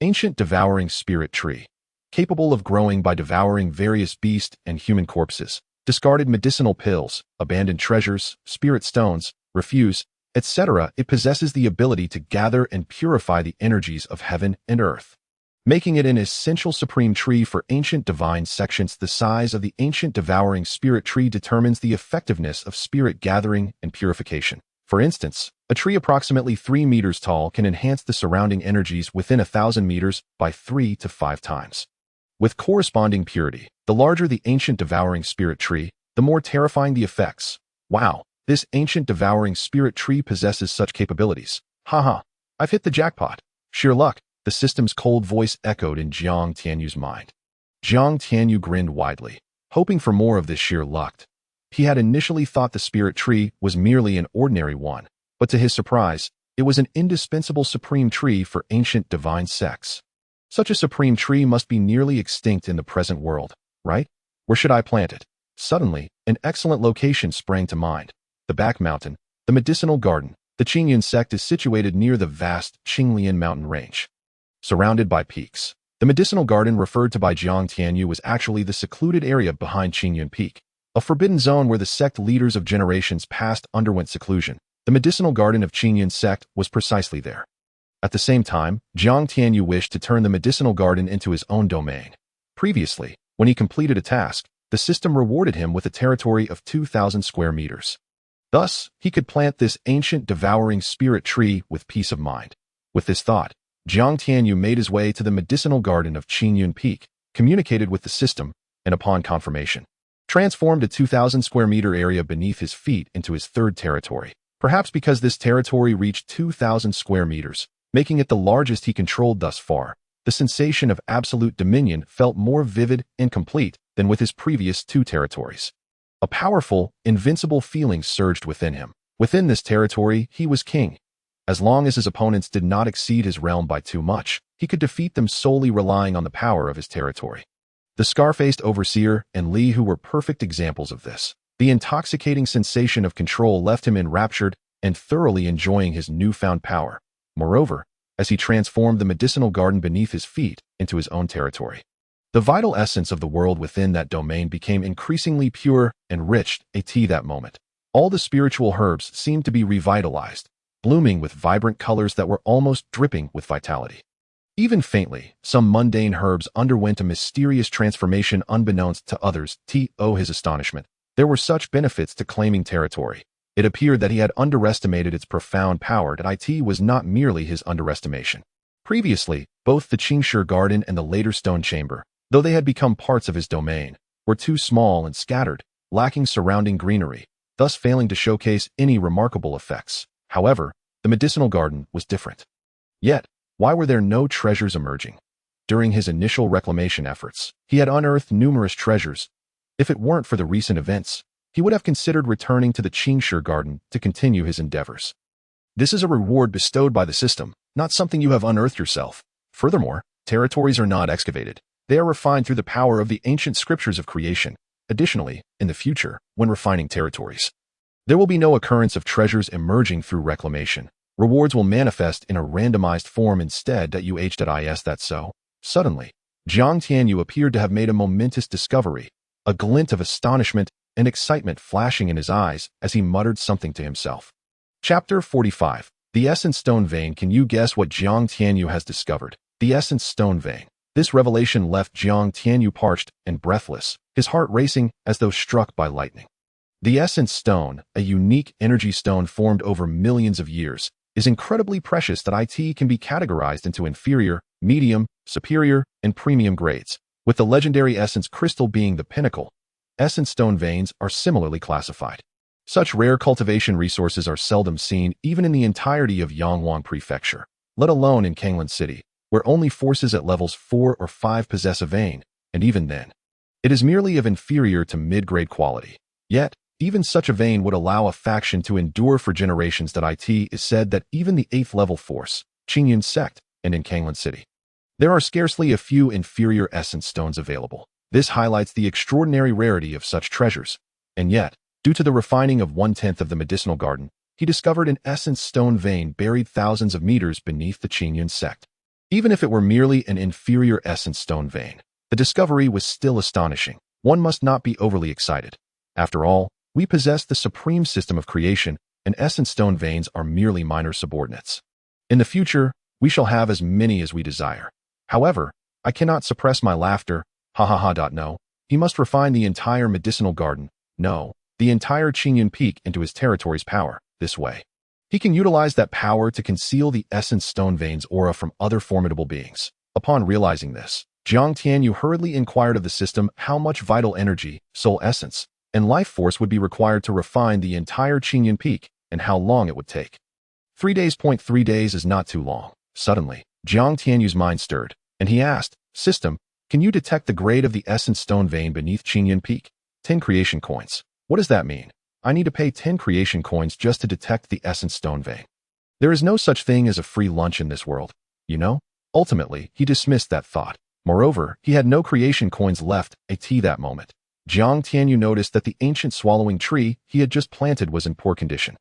Speaker 1: Ancient devouring spirit tree. Capable of growing by devouring various beast and human corpses, discarded medicinal pills, abandoned treasures, spirit stones, refuse, etc. It possesses the ability to gather and purify the energies of heaven and earth, making it an essential supreme tree for ancient divine sections. The size of the ancient devouring spirit tree determines the effectiveness of spirit gathering and purification. For instance, a tree approximately 3 meters tall can enhance the surrounding energies within 1,000 meters by 3 to 5 times. With corresponding purity, the larger the ancient devouring spirit tree, the more terrifying the effects. Wow, this ancient devouring spirit tree possesses such capabilities. Haha, I've hit the jackpot. Sheer luck, the system's cold voice echoed in Jiang Tianyu's mind. Jiang Tianyu grinned widely, hoping for more of this sheer luck. He had initially thought the spirit tree was merely an ordinary one, but to his surprise, it was an indispensable supreme tree for ancient divine sects. Such a supreme tree must be nearly extinct in the present world, right? Where should I plant it? Suddenly, an excellent location sprang to mind. The back mountain, the medicinal garden. The Qingyun Sect is situated near the vast Qingyun mountain range. Surrounded by peaks, the medicinal garden referred to by Jiang Tianyu was actually the secluded area behind Qingyun Peak, a forbidden zone where the sect leaders of generations past underwent seclusion. The medicinal garden of Qingyun Sect was precisely there. At the same time, Jiang Tianyu wished to turn the medicinal garden into his own domain. Previously, when he completed a task, the system rewarded him with a territory of 2,000 square meters. Thus, he could plant this ancient devouring spirit tree with peace of mind. With this thought, Jiang Tianyu made his way to the medicinal garden of Qingyun Peak, communicated with the system, and upon confirmation, transformed a 2,000 square meter area beneath his feet into his third territory. Perhaps because this territory reached 2,000 square meters, making it the largest he controlled thus far, the sensation of absolute dominion felt more vivid and complete than with his previous two territories. A powerful, invincible feeling surged within him. Within this territory, he was king. As long as his opponents did not exceed his realm by too much, he could defeat them solely relying on the power of his territory. The scar-faced overseer and Li Hu were perfect examples of this. The intoxicating sensation of control left him enraptured and thoroughly enjoying his newfound power. Moreover, as he transformed the medicinal garden beneath his feet into his own territory, the vital essence of the world within that domain became increasingly pure and rich. At that moment, all the spiritual herbs seemed to be revitalized, blooming with vibrant colors that were almost dripping with vitality. Even faintly, some mundane herbs underwent a mysterious transformation unbeknownst to others. To his astonishment, there were such benefits to claiming territory. It appeared that he had underestimated its profound power. That it was not merely his underestimation. Previously, both the Qingshi garden and the later stone chamber, though they had become parts of his domain, were too small and scattered, lacking surrounding greenery, thus failing to showcase any remarkable effects. However, the medicinal garden was different. Yet, why were there no treasures emerging? During his initial reclamation efforts, he had unearthed numerous treasures. If it weren't for the recent events, he would have considered returning to the Qingshi garden to continue his endeavors. This is a reward bestowed by the system, not something you have unearthed yourself. Furthermore, territories are not excavated. They are refined through the power of the ancient scriptures of creation. Additionally, in the future, when refining territories, there will be no occurrence of treasures emerging through reclamation. Rewards will manifest in a randomized form instead. That's so. Suddenly, Jiang Tianyu appeared to have made a momentous discovery, a glint of astonishment and excitement flashing in his eyes as he muttered something to himself. Chapter 45. The Essence Stone Vein. Can you guess what Jiang Tianyu has discovered? The Essence Stone Vein. This revelation left Jiang Tianyu parched and breathless, his heart racing as though struck by lightning. The Essence Stone, a unique energy stone formed over millions of years, is incredibly precious. That it can be categorized into inferior, medium, superior, and premium grades, with the legendary Essence Crystal being the pinnacle. Essence Stone Veins are similarly classified. Such rare cultivation resources are seldom seen even in the entirety of Yangwang Prefecture, let alone in Qingyun City, where only forces at levels 4 or 5 possess a vein, and even then, it is merely of inferior to mid-grade quality. Yet, even such a vein would allow a faction to endure for generations. It is said that even the 8th level force, Qingyun Sect, and in Qingyun City, there are scarcely a few inferior essence stones available. This highlights the extraordinary rarity of such treasures. And yet, due to the refining of 1/10 of the medicinal garden, he discovered an essence stone vein buried thousands of meters beneath the Qingyun Sect. Even if it were merely an inferior essence stone vein, the discovery was still astonishing. One must not be overly excited. After all, we possess the supreme system of creation, and essence stone veins are merely minor subordinates. In the future, we shall have as many as we desire. However, I cannot suppress my laughter. No, he must refine the entire medicinal garden, no, the entire Qingyun Peak into his territory's power. This way, he can utilize that power to conceal the essence stone veins aura from other formidable beings. Upon realizing this, Jiang Tianyu hurriedly inquired of the system how much vital energy, soul essence, and life force would be required to refine the entire Qingyun Peak, and how long it would take. 3 days. 3 days is not too long. Suddenly, Jiang Tianyu's mind stirred, and he asked, System, can you detect the grade of the essence stone vein beneath Qingyun Peak? 10 creation coins. What does that mean? I need to pay 10 creation coins just to detect the essence stone vein. There is no such thing as a free lunch in this world, you know? Ultimately, he dismissed that thought. Moreover, he had no creation coins left at that moment. Jiang Tianyu noticed that the ancient swallowing tree he had just planted was in poor condition,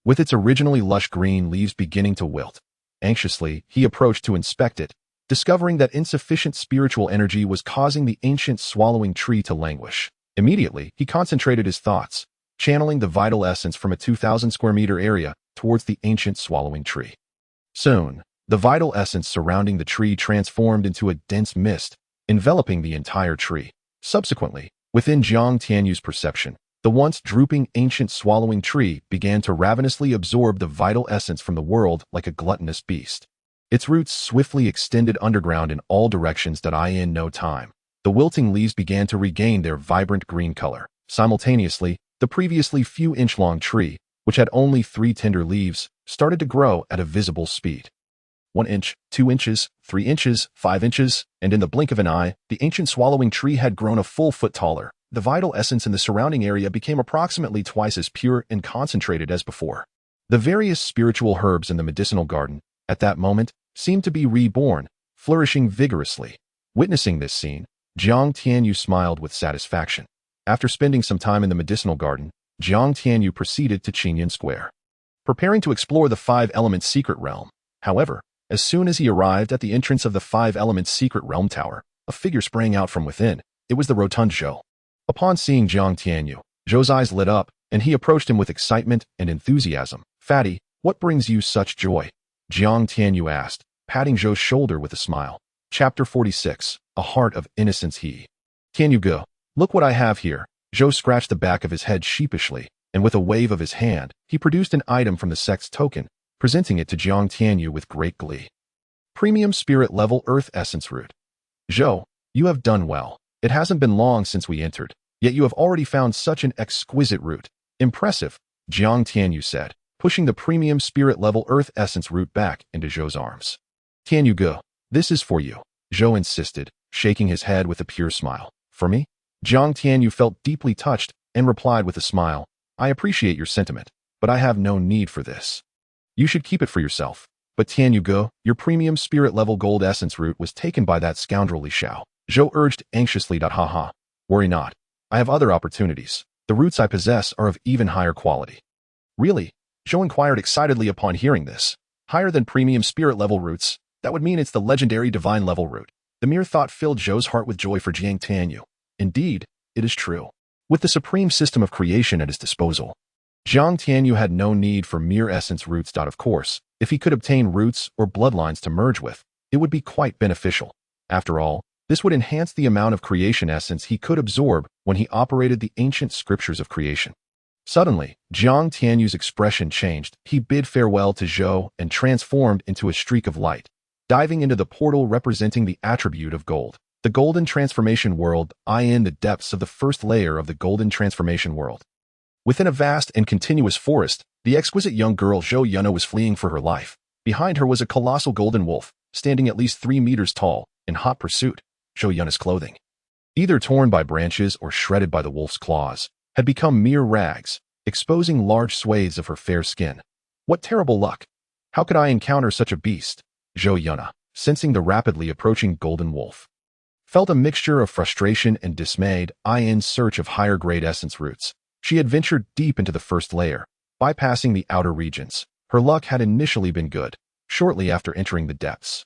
Speaker 1: with its originally lush green leaves beginning to wilt. Anxiously, he approached to inspect it, discovering that insufficient spiritual energy was causing the ancient swallowing tree to languish. Immediately, he concentrated his thoughts, channeling the vital essence from a 2,000 square meter area towards the ancient swallowing tree. Soon, the vital essence surrounding the tree transformed into a dense mist, enveloping the entire tree. Subsequently, within Jiang Tianyu's perception, the once drooping ancient swallowing tree began to ravenously absorb the vital essence from the world like a gluttonous beast. Its roots swiftly extended underground in all directions that in no time. The wilting leaves began to regain their vibrant green color. Simultaneously, the previously few-inch-long tree, which had only 3 tender leaves, started to grow at a visible speed. 1 inch, 2 inches, 3 inches, 5 inches, and in the blink of an eye, the ancient swallowing tree had grown a full foot taller. The vital essence in the surrounding area became approximately twice as pure and concentrated as before. The various spiritual herbs in the medicinal garden, at that moment, seemed to be reborn, flourishing vigorously. Witnessing this scene, Jiang Tianyu smiled with satisfaction. After spending some time in the medicinal garden, Jiang Tianyu proceeded to Qingyun Square, preparing to explore the 5-element secret realm. However, as soon as he arrived at the entrance of the 5-element secret realm tower, a figure sprang out from within. It was the rotund Zhou. Upon seeing Jiang Tianyu, Zhou's eyes lit up, and he approached him with excitement and enthusiasm. Fatty, what brings you such joy? Jiang Tianyu asked, patting Zhou's shoulder with a smile. Chapter 46, A Heart of Innocence. Tianyu go, look what I have here. Zhou scratched the back of his head sheepishly, and with a wave of his hand, he produced an item from the sect's token, presenting it to Jiang Tianyu with great glee. Premium Spirit Level Earth Essence Root. Zhou, you have done well. It hasn't been long since we entered, yet you have already found such an exquisite root. Impressive, Jiang Tianyu said, pushing the Premium Spirit Level Earth Essence Root back into Zhou's arms. Tianyu go, this is for you, Zhou insisted, shaking his head with a pure smile. For me? Jiang Tianyu felt deeply touched and replied with a smile, I appreciate your sentiment, but I have no need for this. You should keep it for yourself. But Tianyu go, your Premium Spirit Level Gold Essence Root was taken by that scoundrel Li Shao. Zhou urged anxiously. Haha. Worry not. I have other opportunities. The roots I possess are of even higher quality. Really? Zhou inquired excitedly upon hearing this. Higher than Premium Spirit Level roots? That would mean it's the legendary Divine Level root. The mere thought filled Zhou's heart with joy for Jiang Tianyu. Indeed, it is true. With the supreme system of creation at his disposal, Jiang Tianyu had no need for mere essence roots. Of course, if he could obtain roots or bloodlines to merge with, it would be quite beneficial. After all, this would enhance the amount of creation essence he could absorb when he operated the ancient scriptures of creation. Suddenly, Jiang Tianyu's expression changed. He bid farewell to Zhou and transformed into a streak of light, diving into the portal representing the attribute of gold. The Golden Transformation World, in the depths of the first layer of the Golden Transformation World. Within a vast and continuous forest, the exquisite young girl Zhou Yuna was fleeing for her life. Behind her was a colossal golden wolf, standing at least 3 meters tall, in hot pursuit. Zhou Yuna's clothing, either torn by branches or shredded by the wolf's claws, had become mere rags, exposing large swathes of her fair skin. What terrible luck! How could I encounter such a beast? Zhou Yuna, sensing the rapidly approaching golden wolf, felt a mixture of frustration and dismay. In search of higher-grade essence roots, she had ventured deep into the first layer, bypassing the outer regions. Her luck had initially been good. Shortly after entering the depths,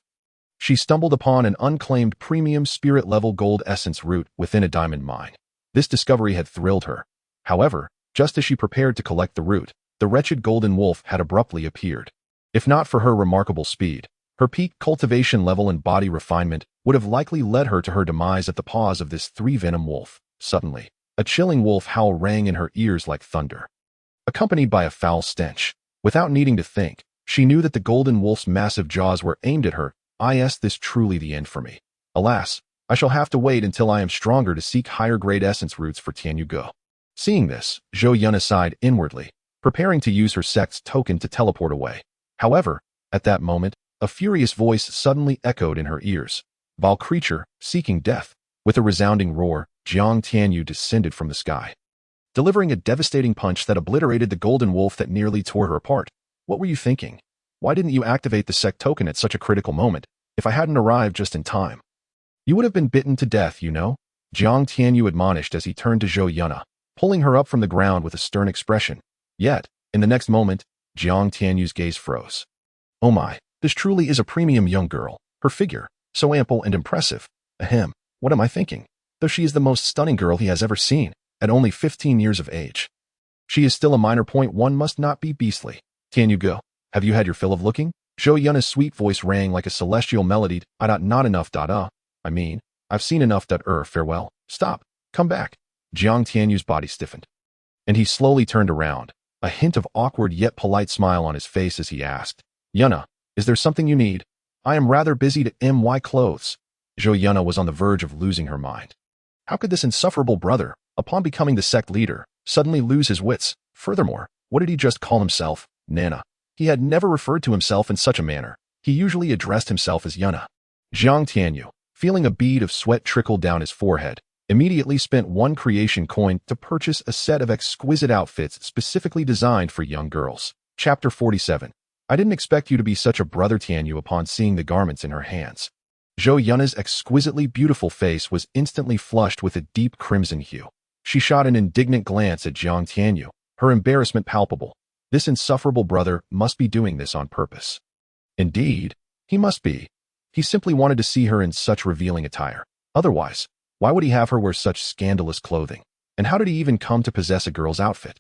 Speaker 1: she stumbled upon an unclaimed Premium Spirit Level Gold Essence root within a diamond mine. This discovery had thrilled her. However, just as she prepared to collect the root, the wretched golden wolf had abruptly appeared. If not for her remarkable speed, her peak cultivation level and body refinement would have likely led her to her demise at the paws of this 3-venom wolf. Suddenly, a chilling wolf howl rang in her ears like thunder, accompanied by a foul stench. Without needing to think, she knew that the golden wolf's massive jaws were aimed at her. Is this truly the end for me? Alas, I shall have to wait until I am stronger to seek higher-grade essence roots for Tianyu go. Seeing this, Zhou Yuna sighed inwardly, preparing to use her sect's token to teleport away. However, at that moment, a furious voice suddenly echoed in her ears. Vile creature, seeking death. With a resounding roar, Jiang Tianyu descended from the sky, delivering a devastating punch that obliterated the golden wolf that nearly tore her apart. What were you thinking? Why didn't you activate the sect token at such a critical moment? If I hadn't arrived just in time, you would have been bitten to death, you know? Jiang Tianyu admonished as he turned to Zhou Yuna, pulling her up from the ground with a stern expression. Yet, in the next moment, Jiang Tianyu's gaze froze. Oh my, this truly is a premium young girl. Her figure, so ample and impressive. Ahem, what am I thinking? Though she is the most stunning girl he has ever seen, at only 15 years of age. She is still a minor point. One must not be beastly. Tianyu go. Have you had your fill of looking? Zhou Yuna's sweet voice rang like a celestial melody. Not enough. I mean, I've seen enough. Farewell. Stop. Come back. Jiang Tianyu's body stiffened, and he slowly turned around, a hint of awkward yet polite smile on his face as he asked, Yuna, is there something you need? I am rather busy to my clothes. Zhou Yuna was on the verge of losing her mind. How could this insufferable brother, upon becoming the sect leader, suddenly lose his wits? Furthermore, what did he just call himself? Nana. He had never referred to himself in such a manner. He usually addressed himself as Yuna. Jiang Tianyu, feeling a bead of sweat trickle down his forehead, immediately spent one creation coin to purchase a set of exquisite outfits specifically designed for young girls. Chapter 47. I didn't expect you to be such a brother. Tianyu upon seeing the garments in her hands. Zhou Yuna's exquisitely beautiful face was instantly flushed with a deep crimson hue. She shot an indignant glance at Jiang Tianyu, her embarrassment palpable. This insufferable brother must be doing this on purpose. Indeed, he must be. He simply wanted to see her in such revealing attire. Otherwise, why would he have her wear such scandalous clothing? And how did he even come to possess a girl's outfit?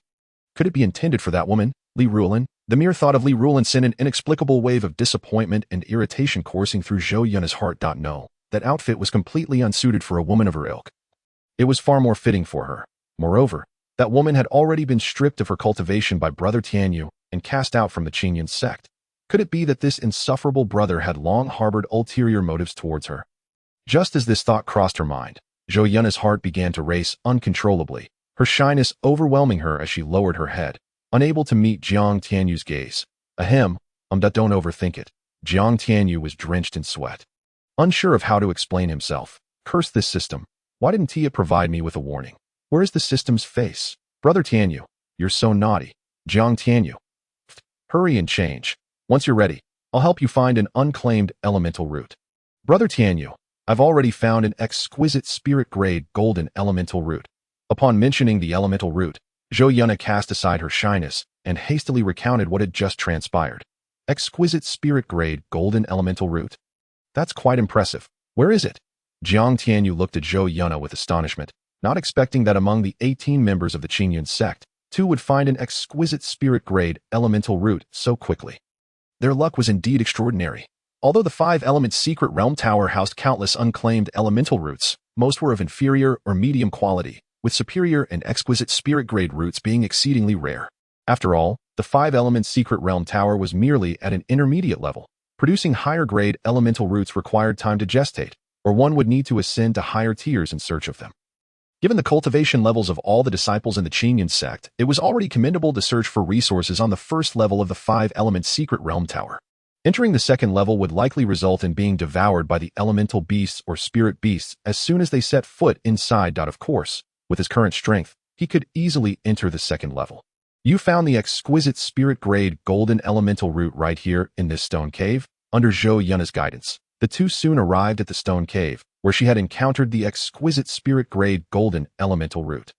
Speaker 1: Could it be intended for that woman, Li Rulin? The mere thought of Li Rulin sent an inexplicable wave of disappointment and irritation coursing through Zhou Yuna's heart. No, that outfit was completely unsuited for a woman of her ilk. It was far more fitting for her. Moreover, that woman had already been stripped of her cultivation by Brother Tianyu and cast out from the Qingyun Sect. Could it be that this insufferable brother had long harbored ulterior motives towards her? Just as this thought crossed her mind, Zhou Yuna's heart began to race uncontrollably, her shyness overwhelming her as she lowered her head, unable to meet Jiang Tianyu's gaze. Don't overthink it. Jiang Tianyu was drenched in sweat, unsure of how to explain himself. Curse this system. Why didn't Tia provide me with a warning? Where is the system's face? Brother Tianyu, you're so naughty. Jiang Tianyu. Hurry and change. Once you're ready, I'll help you find an unclaimed elemental root. Brother Tianyu, I've already found an exquisite spirit-grade golden elemental root. Upon mentioning the elemental root, Zhou Yuna cast aside her shyness and hastily recounted what had just transpired. Exquisite spirit-grade golden elemental root. That's quite impressive. Where is it? Jiang Tianyu looked at Zhou Yuna with astonishment, not expecting that among the 18 members of the Qingyun Sect, 2 would find an exquisite spirit-grade elemental root so quickly. Their luck was indeed extraordinary. Although the 5-element secret realm tower housed countless unclaimed elemental roots, most were of inferior or medium quality, with superior and exquisite spirit-grade roots being exceedingly rare. After all, the 5-element secret realm tower was merely at an intermediate level. Producing higher-grade elemental roots required time to gestate, or one would need to ascend to higher tiers in search of them. Given the cultivation levels of all the disciples in the Qingyun Sect, it was already commendable to search for resources on the first level of the 5-element secret realm tower. Entering the second level would likely result in being devoured by the elemental beasts or spirit beasts as soon as they set foot inside. Of course, with his current strength, he could easily enter the second level. You found the exquisite spirit-grade golden elemental root right here in this stone cave, under Zhou Yuna's guidance. The 2 soon arrived at the stone cave, where she had encountered the exquisite spirit-grade golden elemental root.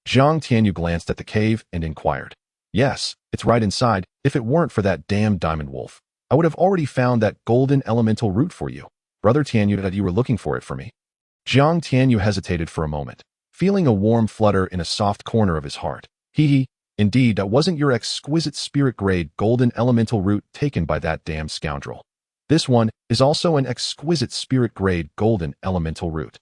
Speaker 1: Jiang Tianyu glanced at the cave and inquired. Yes, it's right inside. If it weren't for that damn diamond wolf, I would have already found that golden elemental root for you. Brother Tianyu, that you were looking for it for me. Jiang Tianyu hesitated for a moment, feeling a warm flutter in a soft corner of his heart. Indeed, that wasn't your exquisite spirit-grade golden elemental root taken by that damn scoundrel. This one is also an exquisite spirit-grade golden elemental root,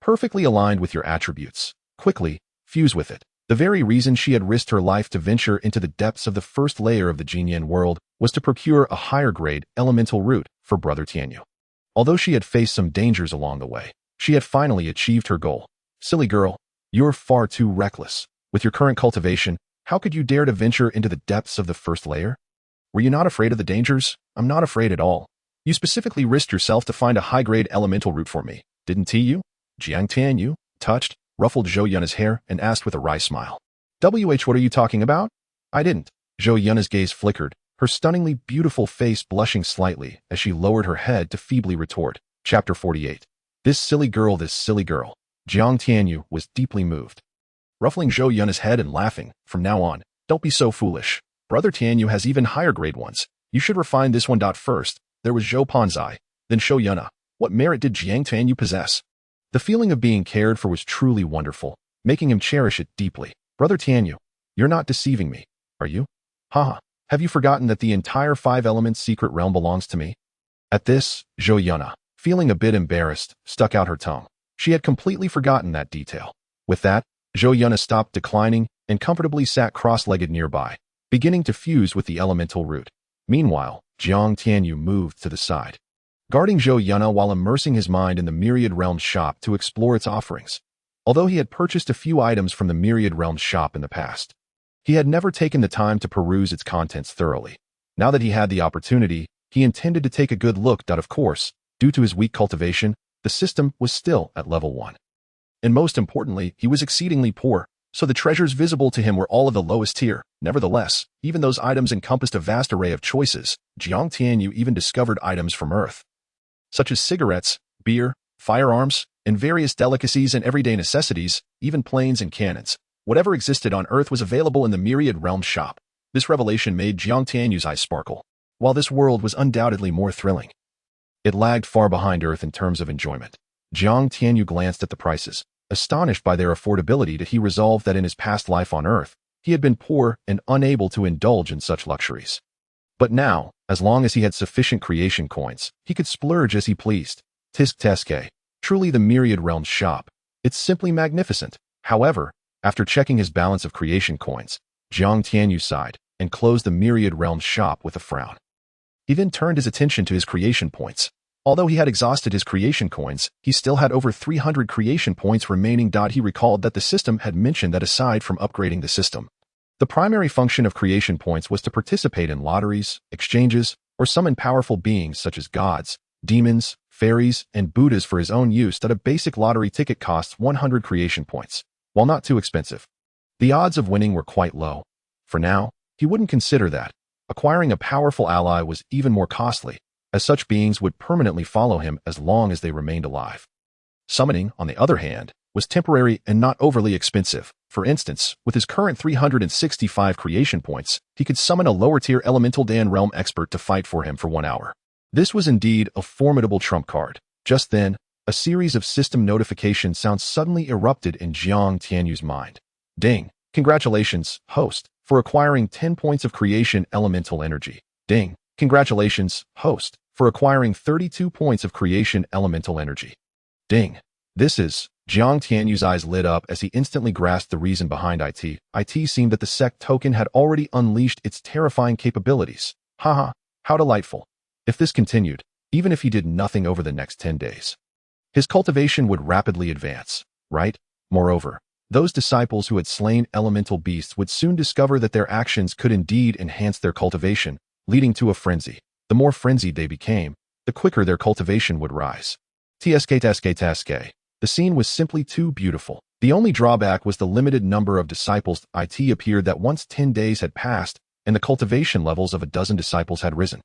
Speaker 1: perfectly aligned with your attributes. Quickly, fuse with it. The very reason she had risked her life to venture into the depths of the first layer of the Jinyan world was to procure a higher-grade elemental root for Brother Tianyu. Although she had faced some dangers along the way, she had finally achieved her goal. Silly girl, you're far too reckless. With your current cultivation, how could you dare to venture into the depths of the first layer? Were you not afraid of the dangers? I'm not afraid at all. You specifically risked yourself to find a high-grade elemental root for me, didn't you? Jiang Tianyu touched, ruffled Zhou Yunna's hair and asked with a wry smile. What are you talking about? I didn't. Zhou Yunna's gaze flickered, her stunningly beautiful face blushing slightly as she lowered her head to feebly retort. Chapter 48. This silly girl. Jiang Tianyu was deeply moved. Ruffling Zhou Yunna's head and laughing, from now on, don't be so foolish. Brother Tianyu has even higher grade ones. You should refine this one. First, there was Zhou Panzai, then Zhou Yunna. What merit did Jiang Tianyu possess? The feeling of being cared for was truly wonderful, making him cherish it deeply. Brother Tianyu, you're not deceiving me, are you? Haha, have you forgotten that the entire 5 elements secret realm belongs to me? At this, Zhou Yunna, feeling a bit embarrassed, stuck out her tongue. She had completely forgotten that detail. With that, Zhou Yunna stopped declining and comfortably sat cross-legged nearby, beginning to fuse with the elemental root. Meanwhile, Jiang Tianyu moved to the side, guarding Zhou Yunna while immersing his mind in the Myriad Realms shop to explore its offerings. Although he had purchased a few items from the Myriad Realms shop in the past, he had never taken the time to peruse its contents thoroughly. Now that he had the opportunity, he intended to take a good look. Of course, due to his weak cultivation, the system was still at level 1. And most importantly, he was exceedingly poor, so the treasures visible to him were all of the lowest tier. Nevertheless, even those items encompassed a vast array of choices. Jiang Tianyu even discovered items from Earth, such as cigarettes, beer, firearms, and various delicacies and everyday necessities, even planes and cannons. Whatever existed on Earth was available in the Myriad Realms shop. This revelation made Jiang Tianyu's eyes sparkle. While this world was undoubtedly more thrilling, it lagged far behind Earth in terms of enjoyment. Jiang Tianyu glanced at the prices. Astonished by their affordability, he resolved that in his past life on Earth, he had been poor and unable to indulge in such luxuries. But now, as long as he had sufficient creation coins, he could splurge as he pleased. Tisk Teske. Truly the Myriad Realms shop. It's simply magnificent. However, after checking his balance of creation coins, Jiang Tianyu sighed and closed the Myriad Realms shop with a frown. He then turned his attention to his creation points. Although he had exhausted his creation coins, he still had over 300 creation points remaining. He recalled that the system had mentioned that aside from upgrading the system, the primary function of creation points was to participate in lotteries, exchanges, or summon powerful beings such as gods, demons, fairies, and Buddhas for his own use. That a basic lottery ticket costs 100 creation points. While not too expensive, the odds of winning were quite low. For now, he wouldn't consider that. Acquiring a powerful ally was even more costly, as such beings would permanently follow him as long as they remained alive. Summoning, on the other hand, was temporary and not overly expensive. For instance, with his current 365 creation points, he could summon a lower-tier elemental Dan realm expert to fight for him for 1 hour. This was indeed a formidable trump card. Just then, a series of system notification sounds suddenly erupted in Jiang Tianyu's mind. Ding! Congratulations, host, for acquiring 10 points of creation elemental energy. Ding! Congratulations, host, for acquiring 32 points of creation elemental energy. Ding! This is... Jiang Tianyu's eyes lit up as he instantly grasped the reason behind it. It seemed that the sect token had already unleashed its terrifying capabilities. Haha, how delightful. If this continued, even if he did nothing over the next 10 days, his cultivation would rapidly advance, right? Moreover, those disciples who had slain elemental beasts would soon discover that their actions could indeed enhance their cultivation, leading to a frenzy. The more frenzied they became, the quicker their cultivation would rise. Tsk. The scene was simply too beautiful. The only drawback was the limited number of disciples. It appeared that once 10 days had passed, and the cultivation levels of a dozen disciples had risen,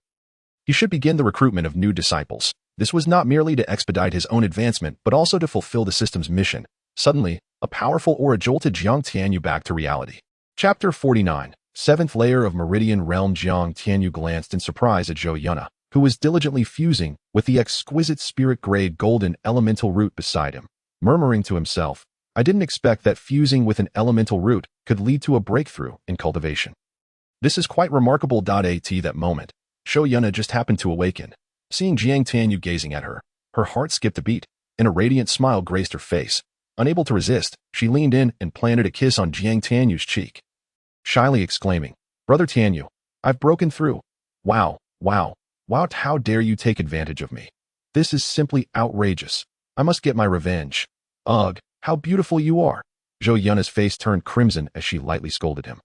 Speaker 1: he should begin the recruitment of new disciples. This was not merely to expedite his own advancement, but also to fulfill the system's mission. Suddenly, a powerful aura jolted Jiang Tianyu back to reality. Chapter 49. 7th Layer of Meridian Realm. Jiang Tianyu glanced in surprise at Zhou Yunna, who was diligently fusing with the exquisite spirit-grade golden elemental root beside him, murmuring to himself, I didn't expect that fusing with an elemental root could lead to a breakthrough in cultivation. This is quite remarkable. At that moment, Zhou Yunna just happened to awaken. Seeing Jiang Tianyu gazing at her, her heart skipped a beat, and a radiant smile graced her face. Unable to resist, she leaned in and planted a kiss on Jiang Tianyu's cheek, shyly exclaiming, Brother Tianyu, I've broken through. Wow, how dare you take advantage of me? This is simply outrageous. I must get my revenge. Ugh, how beautiful you are. Zhou Yunna's face turned crimson as she lightly scolded him,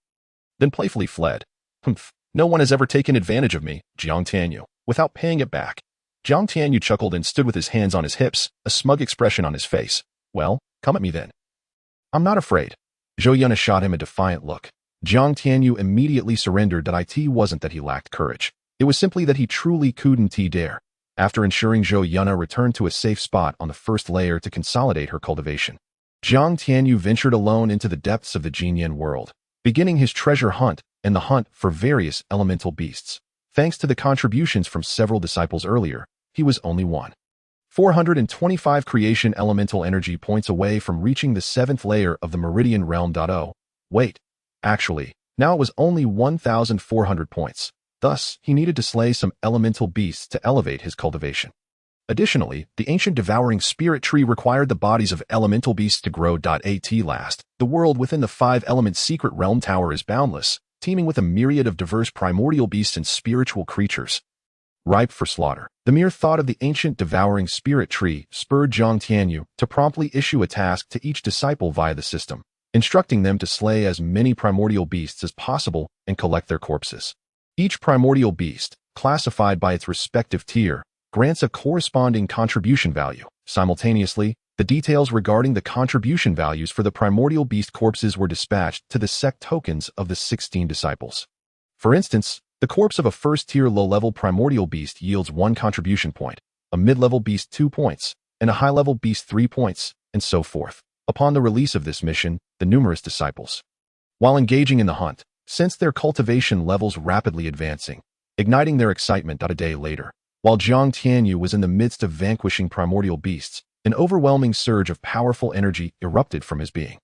Speaker 1: then playfully fled. Humph, No one has ever taken advantage of me, Jiang Tianyu, without paying it back. Jiang Tianyu chuckled and stood with his hands on his hips, a smug expression on his face. Well, come at me then. I'm not afraid. Zhou Yun shot him a defiant look. Jiang Tianyu immediately surrendered that it wasn't that he lacked courage. It was simply that he truly couldn't dare. After ensuring Zhou Yun returned to a safe spot on the first layer to consolidate her cultivation, Jiang Tianyu ventured alone into the depths of the Qingyun world, beginning his treasure hunt and the hunt for various elemental beasts. Thanks to the contributions from several disciples earlier, he was only 425 creation elemental energy points away from reaching the 7th layer of the meridian realm. Wait, actually, now it was only 1,400 points. Thus, he needed to slay some elemental beasts to elevate his cultivation. Additionally, the ancient devouring spirit tree required the bodies of elemental beasts to grow. At last, the world within the 5-element secret realm tower is boundless, teeming with a myriad of diverse primordial beasts and spiritual creatures, ripe for slaughter. The mere thought of the ancient devouring spirit tree spurred Jiang Tianyu to promptly issue a task to each disciple via the system, instructing them to slay as many primordial beasts as possible and collect their corpses. Each primordial beast, classified by its respective tier, grants a corresponding contribution value. Simultaneously, the details regarding the contribution values for the primordial beast corpses were dispatched to the sect tokens of the 16 disciples. For instance, the corpse of a first-tier low-level primordial beast yields 1 contribution point, a mid-level beast 2 points, and a high-level beast 3 points, and so forth. Upon the release of this mission, the numerous disciples, while engaging in the hunt, sensed their cultivation levels rapidly advancing, igniting their excitement. A day later, while Jiang Tianyu was in the midst of vanquishing primordial beasts, an overwhelming surge of powerful energy erupted from his being.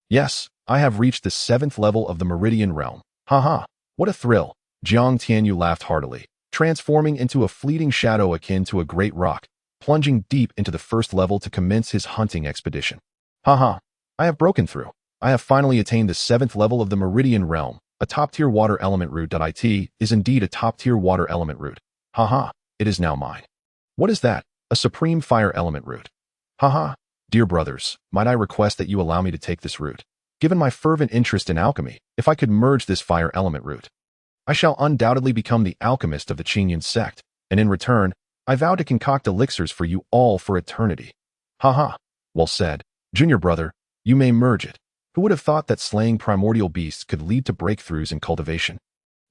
Speaker 1: Yes, I have reached the 7th level of the meridian realm. Haha, what a thrill. Jiang Tianyu laughed heartily, transforming into a fleeting shadow akin to a great rock, plunging deep into the 1st level to commence his hunting expedition. Haha, I have broken through. I have finally attained the 7th level of the meridian realm. A top-tier water element root. It is indeed a top-tier water element root. Haha, it is now mine. What is that? A supreme fire element root. Haha, dear brothers, might I request that you allow me to take this root? Given my fervent interest in alchemy, if I could merge this fire element root, I shall undoubtedly become the alchemist of the Qingyun Sect, and in return, I vow to concoct elixirs for you all for eternity. Haha, well said. Junior brother, you may merge it. Who would have thought that slaying primordial beasts could lead to breakthroughs in cultivation?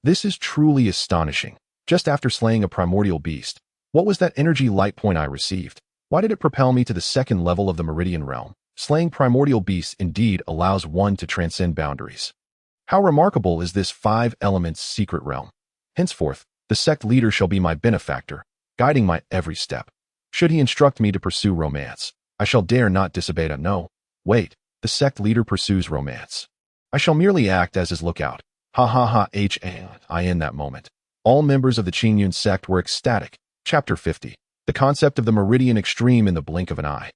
Speaker 1: This is truly astonishing. Just after slaying a primordial beast, what was that energy light point I received? Why did it propel me to the 2nd level of the meridian realm? Slaying primordial beasts indeed allows one to transcend boundaries. How remarkable is this 5 elements secret realm? Henceforth, the sect leader shall be my benefactor, guiding my every step. Should he instruct me to pursue romance, I shall dare not disobey. No, wait, the sect leader pursues romance. I shall merely act as his lookout. Ha ha ha. In that moment, all members of the Qingyun Sect were ecstatic. Chapter 50. The concept of the meridian extreme in the blink of an eye.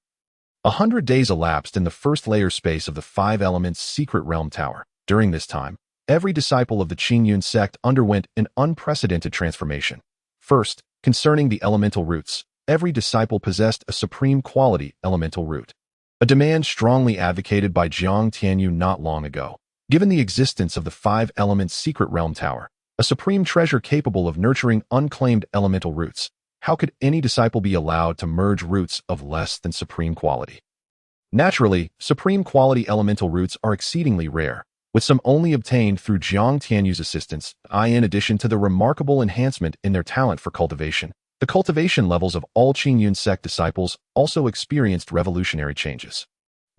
Speaker 1: 100 days elapsed in the 1st layer space of the 5 elements secret realm tower. During this time, every disciple of the Qingyun Sect underwent an unprecedented transformation. First, concerning the elemental roots, every disciple possessed a supreme quality elemental root, a demand strongly advocated by Jiang Tianyu not long ago. Given the existence of the 5 elements secret realm tower, a supreme treasure capable of nurturing unclaimed elemental roots, how could any disciple be allowed to merge roots of less than supreme quality? Naturally, supreme quality elemental roots are exceedingly rare, with some only obtained through Jiang Tianyu's assistance. In addition to the remarkable enhancement in their talent for cultivation, the cultivation levels of all Qingyun Sect disciples also experienced revolutionary changes.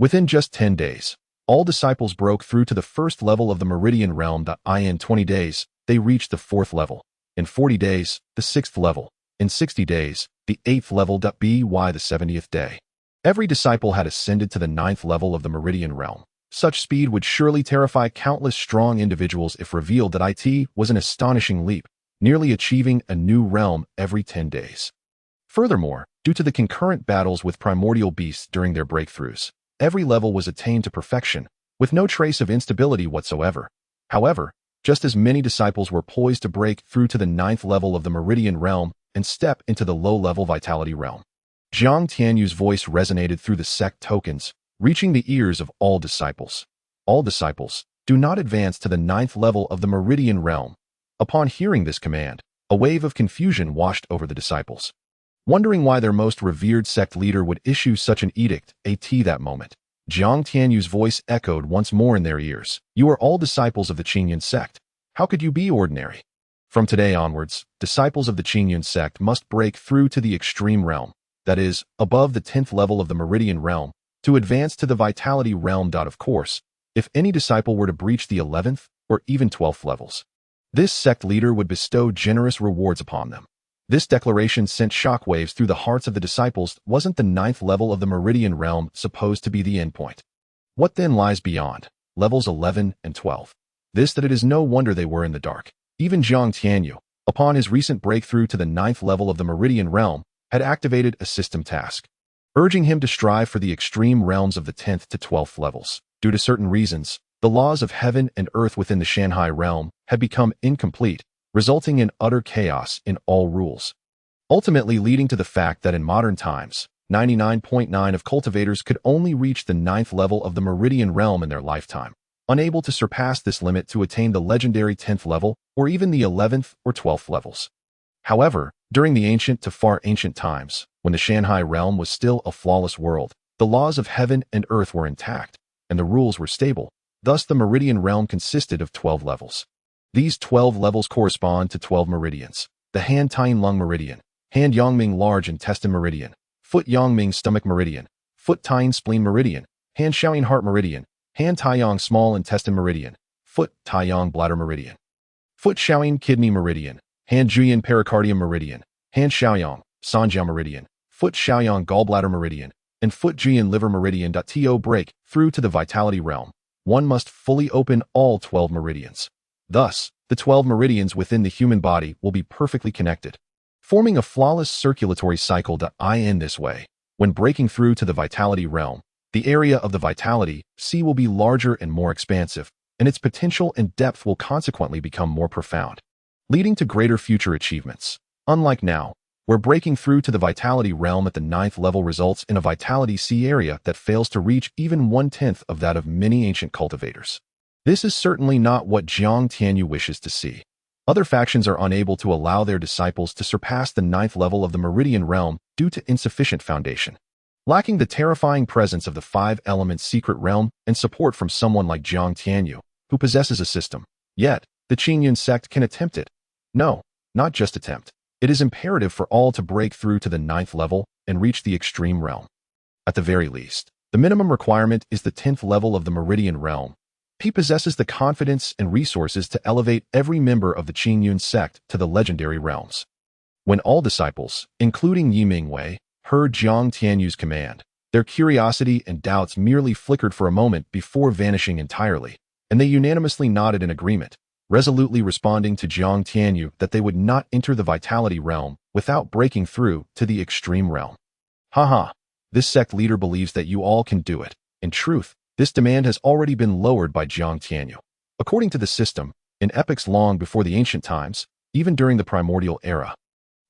Speaker 1: Within just 10 days, all disciples broke through to the 1st level of the meridian realm. In 20 days, they reached the 4th level. In 40 days, the 6th level. In 60 days, the 8th level. By the 70th day, every disciple had ascended to the 9th level of the meridian realm. Such speed would surely terrify countless strong individuals if revealed. It was an astonishing leap, nearly achieving a new realm every 10 days. Furthermore, due to the concurrent battles with primordial beasts during their breakthroughs, every level was attained to perfection, with no trace of instability whatsoever. However, just as many disciples were poised to break through to the 9th level of the meridian realm and step into the low-level vitality realm, Jiang Tianyu's voice resonated through the sect tokens, reaching the ears of all disciples. All disciples, do not advance to the 9th level of the meridian realm. Upon hearing this command, a wave of confusion washed over the disciples. Wondering why their most revered sect leader would issue such an edict, that moment, Jiang Tianyu's voice echoed once more in their ears. You are all disciples of the Qingyun Sect. How could you be ordinary? From today onwards, disciples of the Qingyun Sect must break through to the extreme realm, that is, above the 10th level of the meridian realm, to advance to the vitality realm. Of course, if any disciple were to breach the 11th or even 12th levels, this sect leader would bestow generous rewards upon them. This declaration sent shockwaves through the hearts of the disciples. Wasn't the 9th level of the meridian realm supposed to be the endpoint? What then lies beyond, levels 11 and 12? This that it is no wonder they were in the dark. Even Jiang Tianyu, upon his recent breakthrough to the 9th level of the meridian realm, had activated a system task, urging him to strive for the extreme realms of the 10th to 12th levels. Due to certain reasons, the laws of heaven and earth within the Shanghai realm had become incomplete, resulting in utter chaos in all rules, ultimately leading to the fact that in modern times, 99.9% of cultivators could only reach the 9th level of the meridian realm in their lifetime, unable to surpass this limit to attain the legendary 10th level or even the 11th or 12th levels. However, during the ancient to far ancient times, when the Shanghai realm was still a flawless world, the laws of heaven and earth were intact, and the rules were stable. Thus, the meridian realm consisted of 12 levels. These 12 levels correspond to 12 meridians: the Han Tien Lung Meridian, Hand Yongming Large Intestine Meridian, Foot Yongming Stomach Meridian, Foot Tien Spleen Meridian, Hand Xiaoying Heart Meridian, Hand Taiyang Small Intestine Meridian, Foot Taiyang Bladder Meridian, Foot Xiaoying Kidney Meridian, Hand Juyin Pericardium Meridian, Hand Xiaoyang Sanjiao Meridian, Foot Xiaoyang Gallbladder Meridian, and Foot Juyin Liver Meridian. To break through to the vitality realm, one must fully open all 12 meridians. Thus, the 12 meridians within the human body will be perfectly connected, forming a flawless circulatory cycle. In this way, when breaking through to the vitality realm, the area of the vitality sea will be larger and more expansive, and its potential and depth will consequently become more profound, leading to greater future achievements. Unlike now, where breaking through to the vitality realm at the 9th level results in a vitality sea area that fails to reach even 1/10 of that of many ancient cultivators. This is certainly not what Jiang Tianyu wishes to see. Other factions are unable to allow their disciples to surpass the 9th level of the meridian realm due to insufficient foundation, lacking the terrifying presence of the 5-element secret realm and support from someone like Jiang Tianyu, who possesses a system. Yet, the Qingyun Sect can attempt it. No, not just attempt. It is imperative for all to break through to the 9th level and reach the extreme realm. At the very least, the minimum requirement is the 10th level of the meridian realm. He possesses the confidence and resources to elevate every member of the Qingyun Sect to the legendary realms. When all disciples, including Yi Mingwei, heard Jiang Tianyu's command, their curiosity and doubts merely flickered for a moment before vanishing entirely, and they unanimously nodded in agreement, resolutely responding to Jiang Tianyu that they would not enter the vitality realm without breaking through to the extreme realm. Haha, this sect leader believes that you all can do it. In truth, this demand has already been lowered by Jiang Tianyu. According to the system, in epochs long before the ancient times, even during the primordial era,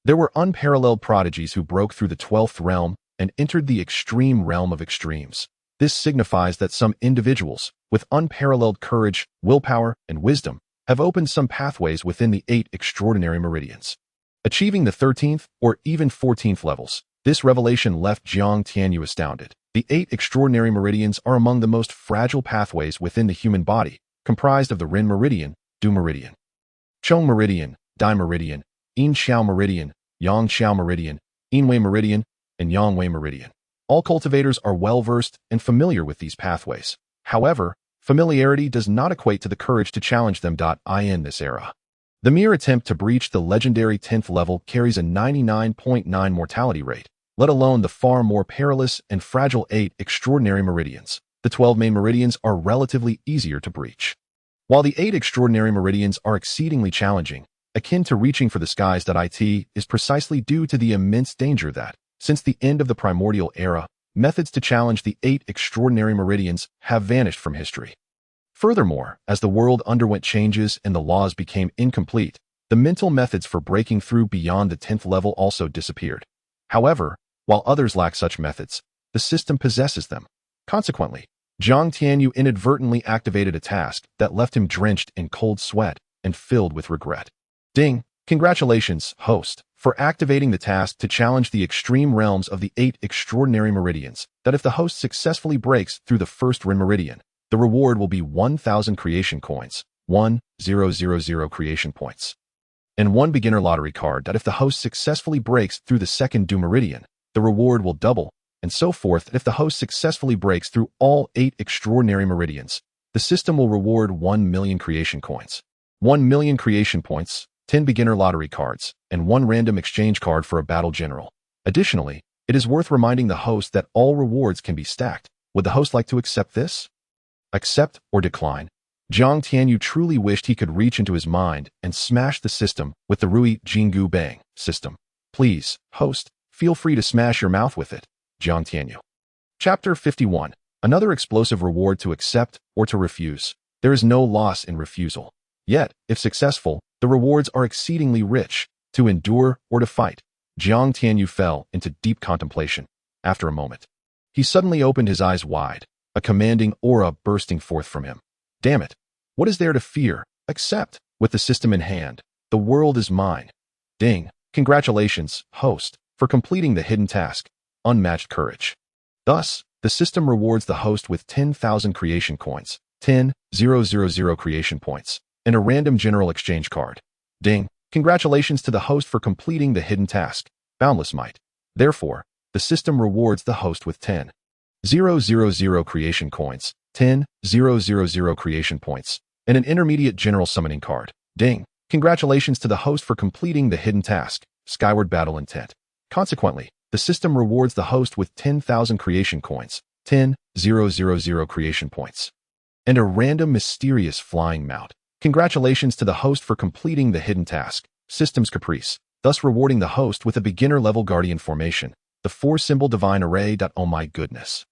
Speaker 1: there were unparalleled prodigies who broke through the 12th realm and entered the extreme realm of extremes. This signifies that some individuals, with unparalleled courage, willpower, and wisdom, have opened some pathways within the 8 extraordinary meridians, achieving the 13th or even 14th levels. This revelation left Jiang Tianyu astounded. The 8 extraordinary meridians are among the most fragile pathways within the human body, comprised of the Ren Meridian, Du Meridian, Chong Meridian, Dai Meridian, Yin Xiao Meridian, Yang Xiao Meridian, Yin Wei Meridian, and Yang Wei Meridian. All cultivators are well-versed and familiar with these pathways. However, familiarity does not equate to the courage to challenge them. In this era, the mere attempt to breach the legendary 10th level carries a 99.9% mortality rate, let alone the far more perilous and fragile 8 extraordinary meridians. The 12 main meridians are relatively easier to breach, while the 8 extraordinary meridians are exceedingly challenging, akin to reaching for the skies. It is precisely due to the immense danger that, since the end of the primordial era, methods to challenge the 8 extraordinary meridians have vanished from history. Furthermore, as the world underwent changes and the laws became incomplete, the mental methods for breaking through beyond the 10th level also disappeared. However, while others lack such methods, the system possesses them. Consequently, Jiang Tianyu inadvertently activated a task that left him drenched in cold sweat and filled with regret. Ding! Congratulations, host, for activating the task to challenge the extreme realms of the 8 extraordinary meridians, that if the host successfully breaks through the first Rin meridian, the reward will be 1,000 creation coins, 1,000 creation points. And 1 beginner lottery card that if the host successfully breaks through the second Du meridian, the reward will double, and so forth. If the host successfully breaks through all 8 extraordinary meridians, the system will reward 1 million creation coins, 1 million creation points, 10 beginner lottery cards, and 1 random exchange card for a battle general. Additionally, it is worth reminding the host that all rewards can be stacked. Would the host like to accept this? Accept or decline? Jiang Tianyu truly wished he could reach into his mind and smash the system with the Ruyi Jingu Bang system. Please, host, feel free to smash your mouth with it. Jiang Tianyu. Chapter 51. Another explosive reward to accept or to refuse. There is no loss in refusal. Yet, if successful, the rewards are exceedingly rich. To endure or to fight. Jiang Tianyu fell into deep contemplation. After a moment, he suddenly opened his eyes wide, a commanding aura bursting forth from him. Damn it! What is there to fear? Accept. With the system in hand, the world is mine. Ding! Congratulations, host, for completing the hidden task. Unmatched courage. Thus, the system rewards the host with 10,000 creation coins, 10,000 creation points, and a random general exchange card. Ding! Congratulations to the host for completing the hidden task. Boundless might. Therefore, the system rewards the host with 10,000 creation coins, 10,000 creation points, and an intermediate general summoning card. Ding! Congratulations to the host for completing the hidden task. Skyward battle intent. Consequently, the system rewards the host with 10,000 creation coins, 10,000 creation points, and a random mysterious flying mount. Congratulations to the host for completing the hidden task. System's caprice, thus rewarding the host with a beginner-level guardian formation, the 4-symbol divine array. Oh my goodness.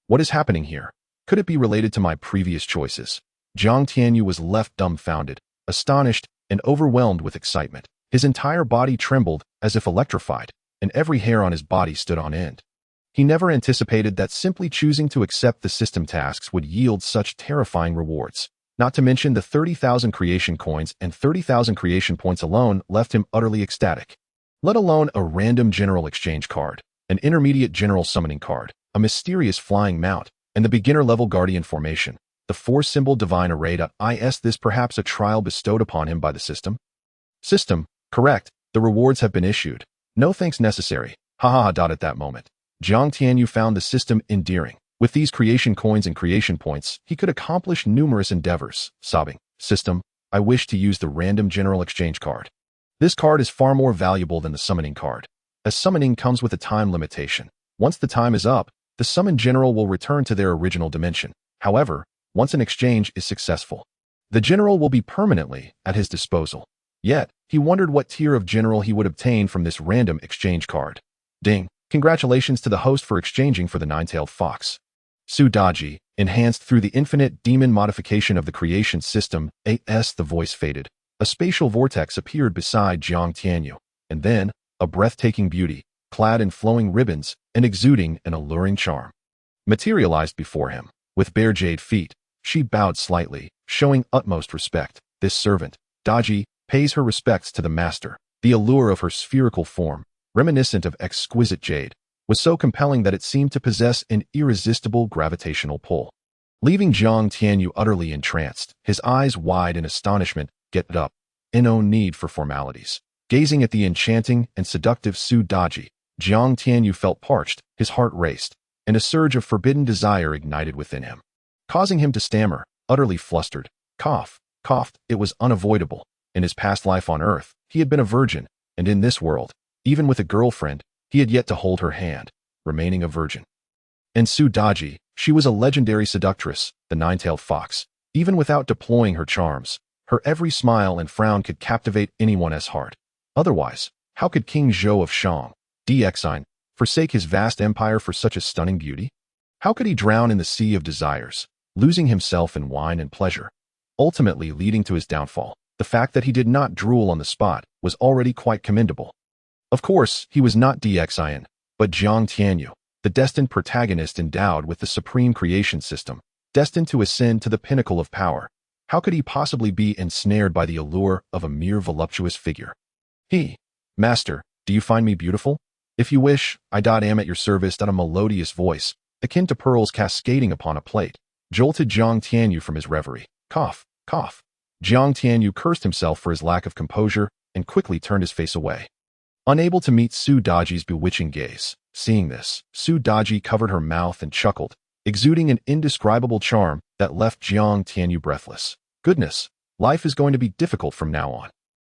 Speaker 1: What is happening here? Could it be related to my previous choices? Jiang Tianyu was left dumbfounded, astonished, and overwhelmed with excitement. His entire body trembled as if electrified, and every hair on his body stood on end. He never anticipated that simply choosing to accept the system tasks would yield such terrifying rewards. Not to mention the 30,000 creation coins and 30,000 creation points alone left him utterly ecstatic. Let alone a random general exchange card, an intermediate general summoning card, a mysterious flying mount, and the beginner-level guardian formation, the 4-symbol divine array. Is this perhaps a trial bestowed upon him by the system? System, correct, the rewards have been issued. No thanks necessary. Ha ha ha. At that moment, Jiang Tianyu found the system endearing. With these creation coins and creation points, he could accomplish numerous endeavors. Sobbing, system, I wish to use the random general exchange card. This card is far more valuable than the summoning card, as summoning comes with a time limitation. Once the time is up, the summoned general will return to their original dimension. However, once an exchange is successful, the general will be permanently at his disposal. Yet, he wondered what tier of general he would obtain from this random exchange card. Ding! Congratulations to the host for exchanging for the 9-tailed fox. Su Daji, enhanced through the infinite demon modification of the creation system. The voice faded. A spatial vortex appeared beside Jiang Tianyu, and then, a breathtaking beauty, clad in flowing ribbons and exuding an alluring charm, materialized before him. With bare jade feet, she bowed slightly, showing utmost respect. This servant, Daji, pays her respects to the master. The allure of her spherical form, reminiscent of exquisite jade, was so compelling that it seemed to possess an irresistible gravitational pull. Leaving Jiang Tianyu utterly entranced, his eyes wide in astonishment, get up, and no need for formalities. Gazing at the enchanting and seductive Su Daji, Jiang Tianyu felt parched, his heart raced, and a surge of forbidden desire ignited within him, causing him to stammer, utterly flustered. Coughed. It was unavoidable. In his past life on Earth, he had been a virgin, and in this world, even with a girlfriend, he had yet to hold her hand, remaining a virgin. And Su Daji, she was a legendary seductress, the 9-tailed fox. Even without deploying her charms, her every smile and frown could captivate anyone's heart. Otherwise, how could King Zhou of Shang, Dxine, forsake his vast empire for such a stunning beauty? How could he drown in the sea of desires, losing himself in wine and pleasure, ultimately leading to his downfall? The fact that he did not drool on the spot was already quite commendable. Of course, he was not Dxine, but Jiang Tianyu, the destined protagonist endowed with the supreme creation system, destined to ascend to the pinnacle of power. How could he possibly be ensnared by the allure of a mere voluptuous figure? Master, do you find me beautiful? If you wish, I am at your service. A melodious voice, akin to pearls cascading upon a plate, jolted Jiang Tianyu from his reverie. Cough, cough. Jiang Tianyu cursed himself for his lack of composure and quickly turned his face away. Unable to meet Su Daji's bewitching gaze. Seeing this, Su Daji covered her mouth and chuckled, exuding an indescribable charm that left Jiang Tianyu breathless. Goodness, life is going to be difficult from now on.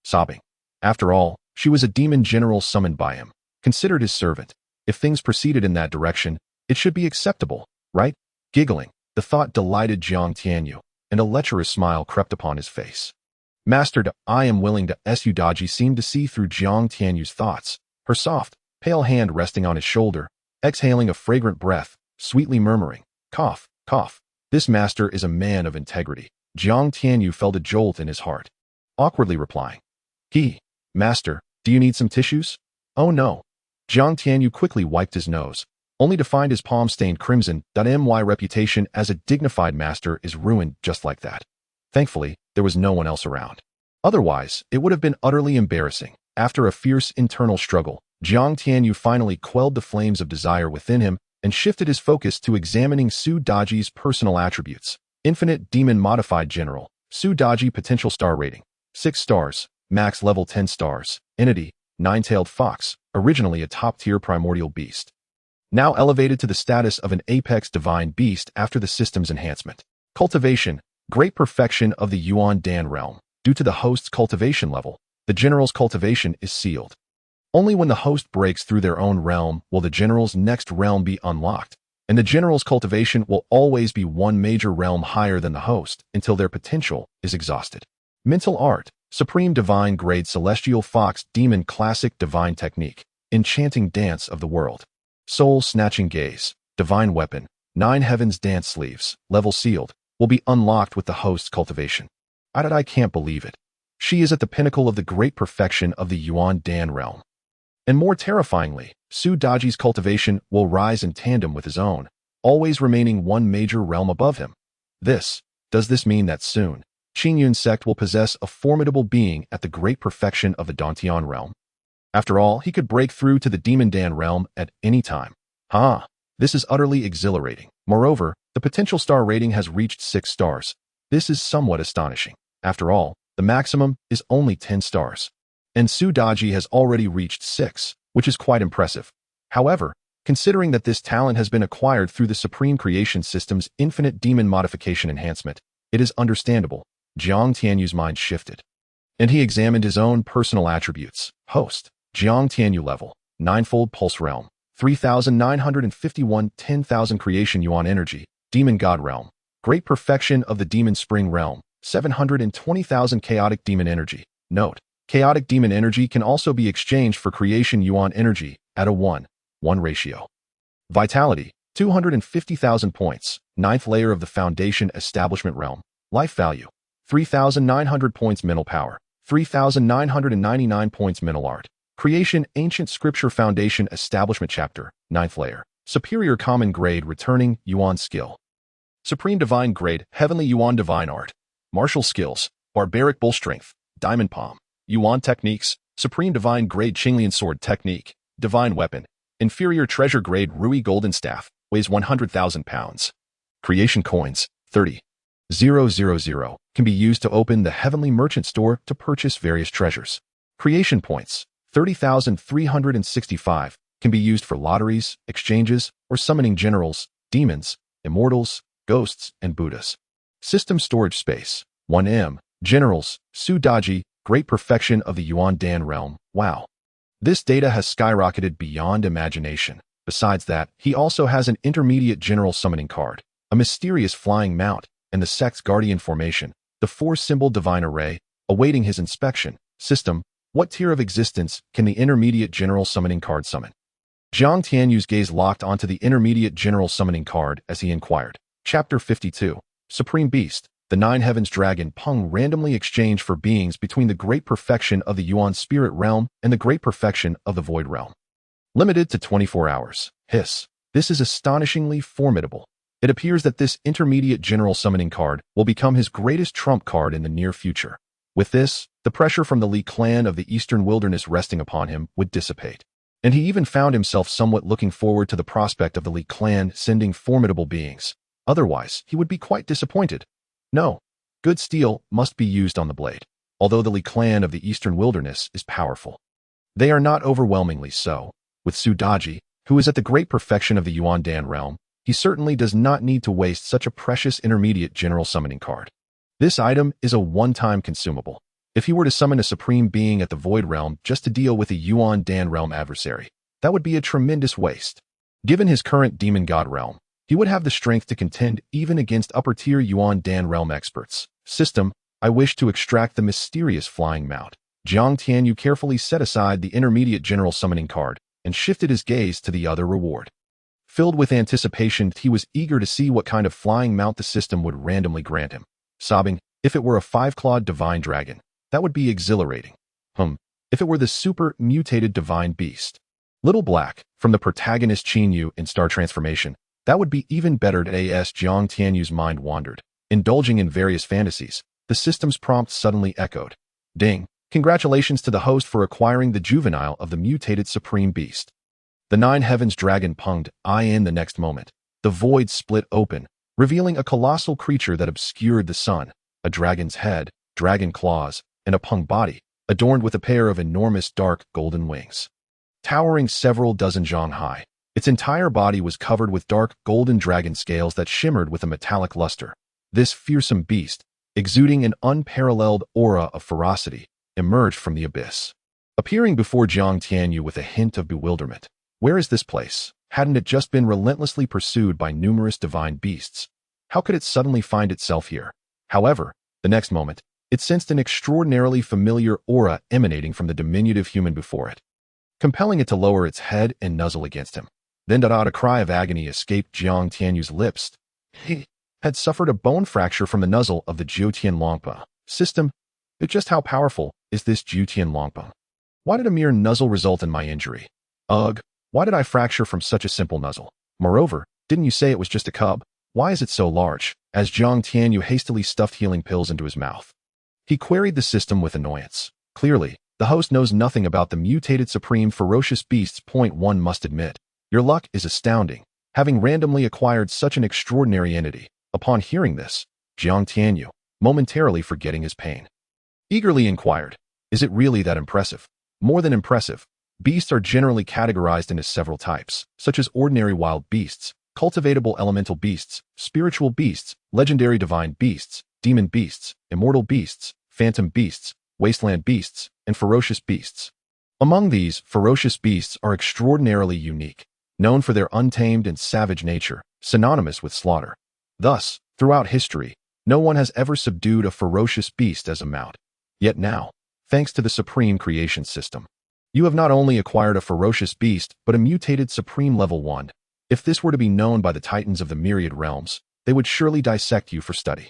Speaker 1: Sobbing. After all, she was a demon general summoned by him, considered his servant. If things proceeded in that direction, it should be acceptable, right? Giggling, the thought delighted Jiang Tianyu, and a lecherous smile crept upon his face. Master, I am willing to. Su Daji seemed to see through Jiang Tianyu's thoughts, her soft, pale hand resting on his shoulder, exhaling a fragrant breath, sweetly murmuring, cough, cough. This master is a man of integrity. Jiang Tianyu felt a jolt in his heart, awkwardly replying, Master, do you need some tissues? Oh no. Jiang Tianyu quickly wiped his nose, only to find his palm stained crimson. My reputation as a dignified master is ruined just like that. Thankfully, there was no one else around. Otherwise, it would have been utterly embarrassing. After a fierce internal struggle, Jiang Tianyu finally quelled the flames of desire within him and shifted his focus to examining Su Daji's personal attributes. Infinite Demon Modified General, Su Daji Potential Star Rating, 6 stars, Max Level 10 stars, Entity, Nine-Tailed Fox, originally a top-tier primordial beast. Now elevated to the status of an apex divine beast after the system's enhancement. Cultivation, Great Perfection of the Yuan Dan realm. Due to the host's cultivation level, the general's cultivation is sealed. Only when the host breaks through their own realm will the general's next realm be unlocked, and the general's cultivation will always be one major realm higher than the host until their potential is exhausted. Mental Art, Supreme Divine Grade Celestial Fox Demon Classic Divine Technique, Enchanting Dance of the World. Soul Snatching Gaze, Divine Weapon, 9 Heavens Dance Sleeves, Level Sealed, will be unlocked with the host's cultivation. I can't believe it. She is at the pinnacle of the great perfection of the Yuan Dan realm. And more terrifyingly, Su Daji's cultivation will rise in tandem with his own, always remaining one major realm above him. Does this mean that soon, Qingyun Sect will possess a formidable being at the great perfection of the dantian realm? After all, he could break through to the Demon Dan realm at any time. This is utterly exhilarating. Moreover, the potential star rating has reached 6 stars. This is somewhat astonishing. After all, the maximum is only 10 stars. And Su Daji has already reached 6, which is quite impressive. However, considering that this talent has been acquired through the Supreme Creation System's infinite demon modification enhancement, it is understandable. Jiang Tianyu's mind shifted, and he examined his own personal attributes. Host, Jiang Tianyu level, 9-fold Pulse Realm, 3,951 10,000 Creation Yuan Energy, Demon God Realm, Great Perfection of the Demon Spring Realm, 720,000 Chaotic Demon Energy. Note, Chaotic Demon Energy can also be exchanged for Creation Yuan Energy at a 1:1 ratio. Vitality, 250,000 points, 9th layer of the Foundation Establishment Realm. Life Value, 3,900 points. Mental Power, 3,999 points. Mental Art. Creation Ancient Scripture Foundation Establishment Chapter, 9th layer. Superior Common Grade Returning Yuan Skill. Supreme Divine Grade Heavenly Yuan Divine Art. Martial Skills, Barbaric Bull Strength, Diamond Palm. Yuan Techniques, Supreme Divine Grade Qingyun Sword Technique, Divine Weapon. Inferior Treasure Grade Ruyi Golden Staff, weighs 100,000 pounds. Creation Coins, 30,000, can be used to open the Heavenly Merchant Store to purchase various treasures. Creation Points, 30,365, can be used for lotteries, exchanges, or summoning generals, demons, immortals, ghosts, and Buddhas. System Storage Space, 1M, Generals, Su Daji, Great Perfection of the Yuan Dan realm. Wow. This data has skyrocketed beyond imagination. Besides that, he also has an intermediate general summoning card, a mysterious flying mount, and the sect's guardian formation, the 4-symbol divine array, awaiting his inspection. System, what tier of existence can the intermediate general summoning card summon? Jiang Tianyu's gaze locked onto the intermediate general summoning card as he inquired. Chapter 52. Supreme Beast. The 9 Heavens Dragon Peng randomly exchanged for beings between the Great Perfection of the Yuan Spirit Realm and the Great Perfection of the Void Realm. Limited to 24 hours. This is astonishingly formidable. It appears that this intermediate general summoning card will become his greatest trump card in the near future. With this, the pressure from the Li clan of the Eastern Wilderness resting upon him would dissipate. And he even found himself somewhat looking forward to the prospect of the Li clan sending formidable beings. Otherwise, he would be quite disappointed. No, good steel must be used on the blade. Although the Li clan of the Eastern Wilderness is powerful, they are not overwhelmingly so. With Su Daji, who is at the great perfection of the Yuan Dan realm, he certainly does not need to waste such a precious intermediate general summoning card. This item is a one-time consumable. If he were to summon a supreme being at the Void Realm just to deal with a Yuan Dan realm adversary, that would be a tremendous waste. Given his current Demon God realm, he would have the strength to contend even against upper-tier Yuan Dan realm experts. System, I wish to extract the mysterious flying mount. Jiang Tianyu carefully set aside the intermediate general summoning card and shifted his gaze to the other reward. Filled with anticipation, he was eager to see what kind of flying mount the system would randomly grant him. Sobbing, if it were a 5-clawed divine dragon, that would be exhilarating. If it were the super mutated divine beast. Little Black, from the protagonist Qingyun in Star Transformation, that would be even better. As Jiang Tianyu's mind wandered, indulging in various fantasies, the system's prompt suddenly echoed. Ding! Congratulations to the host for acquiring the juvenile of the mutated supreme beast. The Nine Heavens dragon punged. In the next moment, the void split open, revealing a colossal creature that obscured the sun, a dragon's head, dragon claws, and a pung body, adorned with a pair of enormous dark golden wings. Towering several dozen zhang high, its entire body was covered with dark golden dragon scales that shimmered with a metallic luster. This fearsome beast, exuding an unparalleled aura of ferocity, emerged from the abyss, appearing before Jiang Tianyu with a hint of bewilderment. Where is this place? Hadn't it just been relentlessly pursued by numerous divine beasts? How could it suddenly find itself here? However, the next moment, it sensed an extraordinarily familiar aura emanating from the diminutive human before it, compelling it to lower its head and nuzzle against him. Then a cry of agony escaped Jiang Tianyu's lips. He had suffered a bone fracture from the nuzzle of the Jiutian Longpa system. But just how powerful is this Jiutian Longpa? Why did a mere nuzzle result in my injury? Ugh, why did I fracture from such a simple nuzzle? Moreover, didn't you say it was just a cub? Why is it so large? As Jiang Tianyu hastily stuffed healing pills into his mouth, he queried the system with annoyance. Clearly, the host knows nothing about the mutated supreme ferocious beasts. One must admit, your luck is astounding, having randomly acquired such an extraordinary entity. Upon hearing this, Jiang Tianyu, momentarily forgetting his pain, eagerly inquired, is it really that impressive? More than impressive. Beasts are generally categorized into several types, such as ordinary wild beasts, cultivatable elemental beasts, spiritual beasts, legendary divine beasts, demon beasts, immortal beasts, phantom beasts, wasteland beasts, and ferocious beasts. Among these, ferocious beasts are extraordinarily unique, known for their untamed and savage nature, synonymous with slaughter. Thus, throughout history, no one has ever subdued a ferocious beast as a mount. Yet now, thanks to the supreme creation system, you have not only acquired a ferocious beast, but a mutated supreme level 1. If this were to be known by the titans of the myriad realms, they would surely dissect you for study.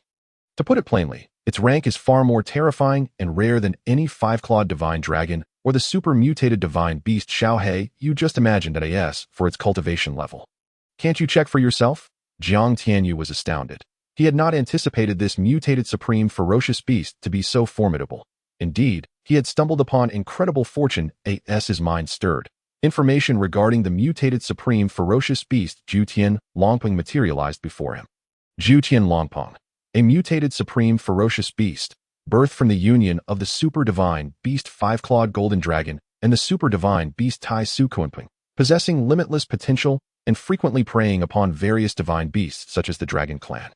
Speaker 1: To put it plainly, its rank is far more terrifying and rare than any 5-clawed divine dragon or the super mutated divine beast Xiaohei you just imagined at AS for its cultivation level. Can't you check for yourself? Jiang Tianyu was astounded. He had not anticipated this mutated supreme ferocious beast to be so formidable. Indeed, he had stumbled upon incredible fortune. His mind stirred. Information regarding the mutated supreme ferocious beast Jiutian Longpeng materialized before him. Jiutian Longpeng, a mutated supreme ferocious beast, birthed from the union of the super divine beast 5-clawed golden dragon and the super divine beast Tai Su Kunpeng, possessing limitless potential and frequently preying upon various divine beasts such as the Dragon Clan,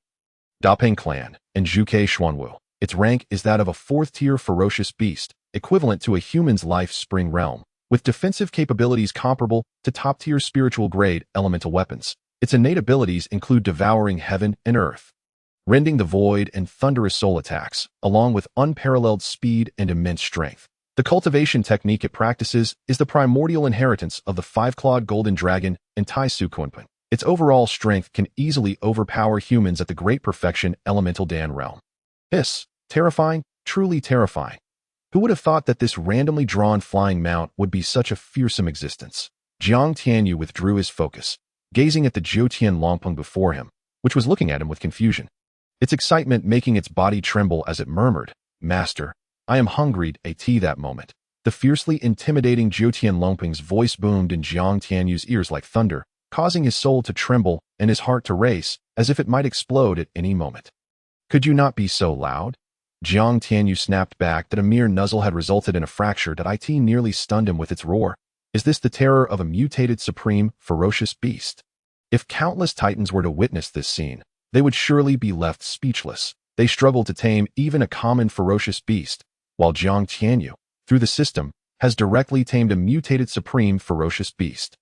Speaker 1: Dapeng Clan, and Zhuke Xuanwu. Its rank is that of a 4th-tier ferocious beast, equivalent to a human's life spring realm, with defensive capabilities comparable to top-tier spiritual-grade elemental weapons. Its innate abilities include devouring heaven and earth, rending the void and thunderous soul attacks, along with unparalleled speed and immense strength. The cultivation technique it practices is the primordial inheritance of the 5-clawed golden dragon and Tai Su Kunpeng. Its overall strength can easily overpower humans at the great perfection elemental Dan realm. Terrifying, truly terrifying. Who would have thought that this randomly drawn flying mount would be such a fearsome existence? Jiang Tianyu withdrew his focus, gazing at the Jiutian Longpeng before him, which was looking at him with confusion. Its excitement making its body tremble as it murmured, "Master, I am hungry." That moment, the fiercely intimidating Jiu Tianlongping's voice boomed in Jiang Tianyu's ears like thunder, causing his soul to tremble and his heart to race, as if it might explode at any moment. "Could you not be so loud?" Jiang Tianyu snapped back that a mere nuzzle had resulted in a fracture that nearly stunned him with its roar. Is this the terror of a mutated supreme, ferocious beast? If countless titans were to witness this scene, they would surely be left speechless. They struggled to tame even a common ferocious beast, while Jiang Tianyu, through the system, has directly tamed a mutated supreme ferocious beast.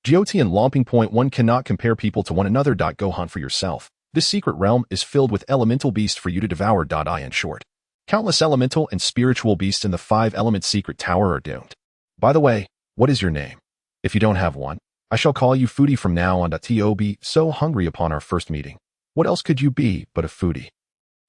Speaker 1: Jiu Tianlongping. One cannot compare people to one another. Go hunt for yourself. This secret realm is filled with elemental beasts for you to devour. In short, countless elemental and spiritual beasts in the 5-element secret tower are doomed. By the way, what is your name? If you don't have one, I shall call you Foodie from now on. Be so hungry upon our first meeting. What else could you be but a foodie?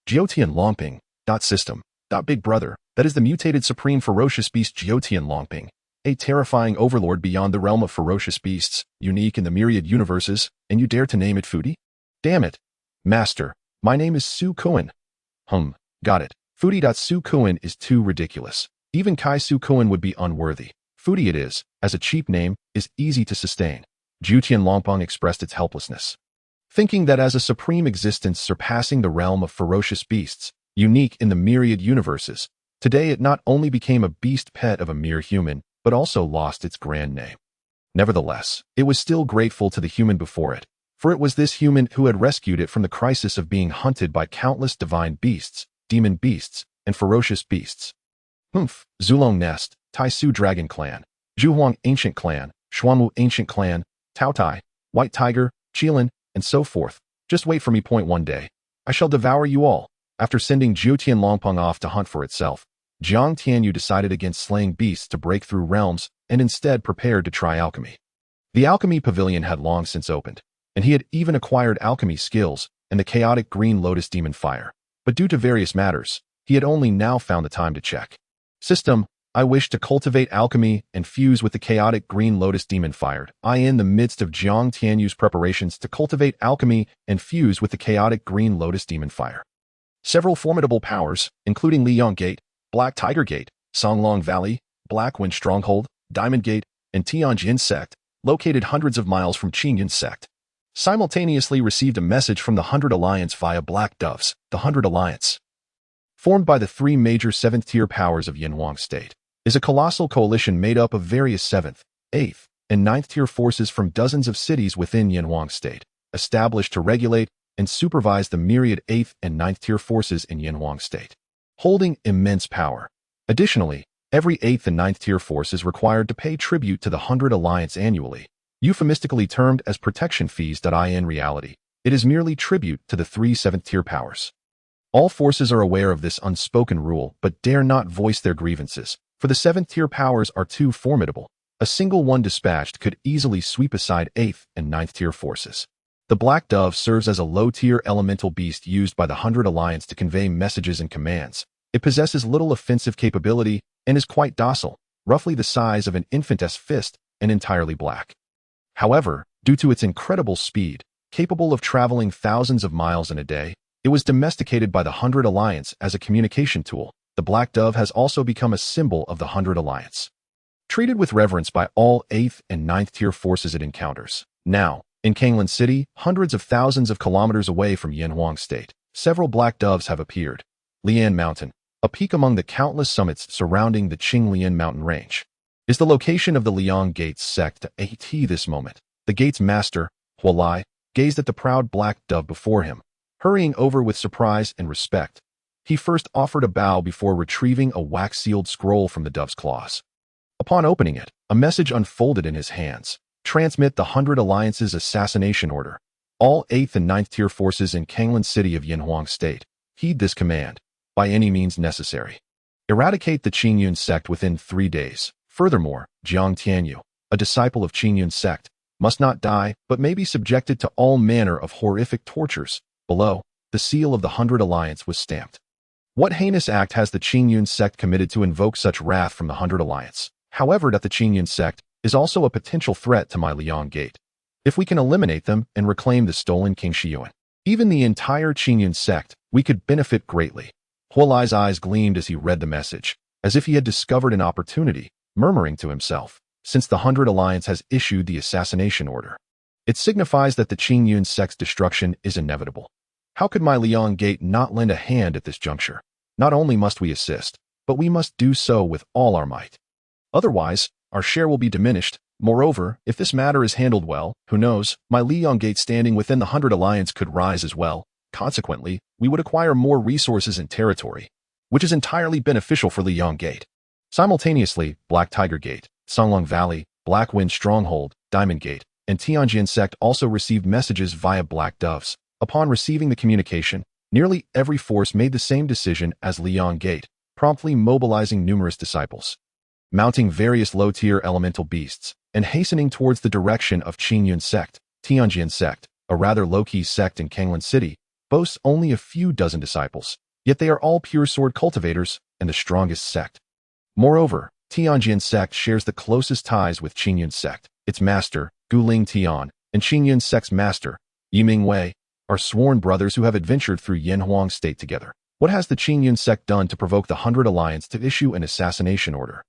Speaker 1: Jiu Tianlongping. System. Big brother, that is the mutated supreme ferocious beast Jiu Tianlongping, a terrifying overlord beyond the realm of ferocious beasts, unique in the myriad universes, and you dare to name it Foodie? Damn it. Master, my name is Su Kuan. Got it. Foodie. Su Kuan is too ridiculous. Even Kai Su Kuan would be unworthy. Foodie it is, as a cheap name, is easy to sustain. Jiu Tianlongping expressed its helplessness, thinking that as a supreme existence surpassing the realm of ferocious beasts, unique in the myriad universes, today it not only became a beast pet of a mere human, but also lost its grand name. Nevertheless, it was still grateful to the human before it, for it was this human who had rescued it from the crisis of being hunted by countless divine beasts, demon beasts, and ferocious beasts. Zulong Nest, Taisu Dragon Clan, Zhuhuang Ancient Clan, Xuanwu Ancient Clan, Taotai, White Tiger, Qilin, and so forth. Just wait for me. One day, I shall devour you all. After sending Jiu Tianlongping off to hunt for itself, Jiang Tianyu decided against slaying beasts to break through realms and instead prepared to try alchemy. The alchemy pavilion had long since opened, and he had even acquired alchemy skills and the chaotic green lotus demon fire. But due to various matters, he had only now found the time to check. System, I wish to cultivate alchemy and fuse with the chaotic green lotus demon fire. In the midst of Jiang Tianyu's preparations to cultivate alchemy and fuse with the chaotic green lotus demon fire, several formidable powers, including Liyang Gate, Black Tiger Gate, Songlong Valley, Black Wind Stronghold, Diamond Gate, and Qingyun Sect, located hundreds of miles from Qingyun Sect, simultaneously received a message from the 100 Alliance via Black Doves. The 100 Alliance, formed by the 3 major 7th-tier powers of Yinhuang State, is a colossal coalition made up of various 7th, 8th, and 9th-tier forces from dozens of cities within Yinhuang State, established to regulate and supervise the myriad 8th and 9th-tier forces in Yinhuang State, holding immense power. Additionally, every 8th and 9th-tier force is required to pay tribute to the 100 Alliance annually, euphemistically termed as protection fees. In reality, it is merely tribute to the 3 7th-tier powers. All forces are aware of this unspoken rule but dare not voice their grievances, for the 7th-tier powers are too formidable. A single one dispatched could easily sweep aside 8th and 9th-tier forces. The Black Dove serves as a low-tier elemental beast used by the 100 Alliance to convey messages and commands. It possesses little offensive capability and is quite docile, roughly the size of an infant's fist and entirely black. However, due to its incredible speed, capable of traveling thousands of miles in a day, it was domesticated by the 100 Alliance as a communication tool. The Black Dove has also become a symbol of the 100 Alliance, treated with reverence by all 8th and 9th-tier forces it encounters. Now, in Qingyun City, hundreds of thousands of kilometers away from Yinhuang State, several Black Doves have appeared. Lian Mountain, a peak among the countless summits surrounding the Qinglian mountain range, is the location of the Liang Gates sect. At this moment, the gate's master, Huolai, gazed at the proud Black Dove before him, hurrying over with surprise and respect. He first offered a bow before retrieving a wax-sealed scroll from the dove's claws. Upon opening it, a message unfolded in his hands. Transmit the 100 Alliance's assassination order. All 8th and 9th-tier forces in Qingyun City of Yinhuang State, heed this command, by any means necessary. Eradicate the Qingyun Sect within 3 days. Furthermore, Jiang Tianyu, a disciple of Qingyun Sect, must not die, but may be subjected to all manner of horrific tortures. Below, the seal of the 100 Alliance was stamped. What heinous act has the Qingyun Sect committed to invoke such wrath from the 100 Alliance? However, that the Qingyun Sect is also a potential threat to my Liang Gate. If we can eliminate them and reclaim the stolen King Shiyuan, Even the entire Qingyun Sect, we could benefit greatly. Huolai's eyes gleamed as he read the message, as if he had discovered an opportunity, murmuring to himself, since the 100 Alliance has issued the assassination order. It signifies that the Qingyun Sect's destruction is inevitable. How could my Liang Gate not lend a hand at this juncture? Not only must we assist, but we must do so with all our might. Otherwise, our share will be diminished. Moreover, if this matter is handled well, who knows, my Liang Gate standing within the 100 Alliance could rise as well. Consequently, we would acquire more resources and territory, which is entirely beneficial for Liang Gate. Simultaneously, Black Tiger Gate, Songlong Valley, Black Wind Stronghold, Diamond Gate, and Tianjin Sect also received messages via Black Doves. Upon receiving the communication, nearly every force made the same decision as Liang Gate, promptly mobilizing numerous disciples, mounting various low-tier elemental beasts, and hastening towards the direction of Qingyun Sect. Tianjin Sect, a rather low-key sect in Qingyun City, boasts only a few dozen disciples, yet they are all pure sword cultivators and the strongest sect. Moreover, Tianjin Sect shares the closest ties with Qingyun Sect. Its master, Guling Tian, and Qingyun Sect's master, Yiming Wei, are sworn brothers who have adventured through Yanhuang State together. What has the Qingyun Sect done to provoke the 100 Alliance to issue an assassination order?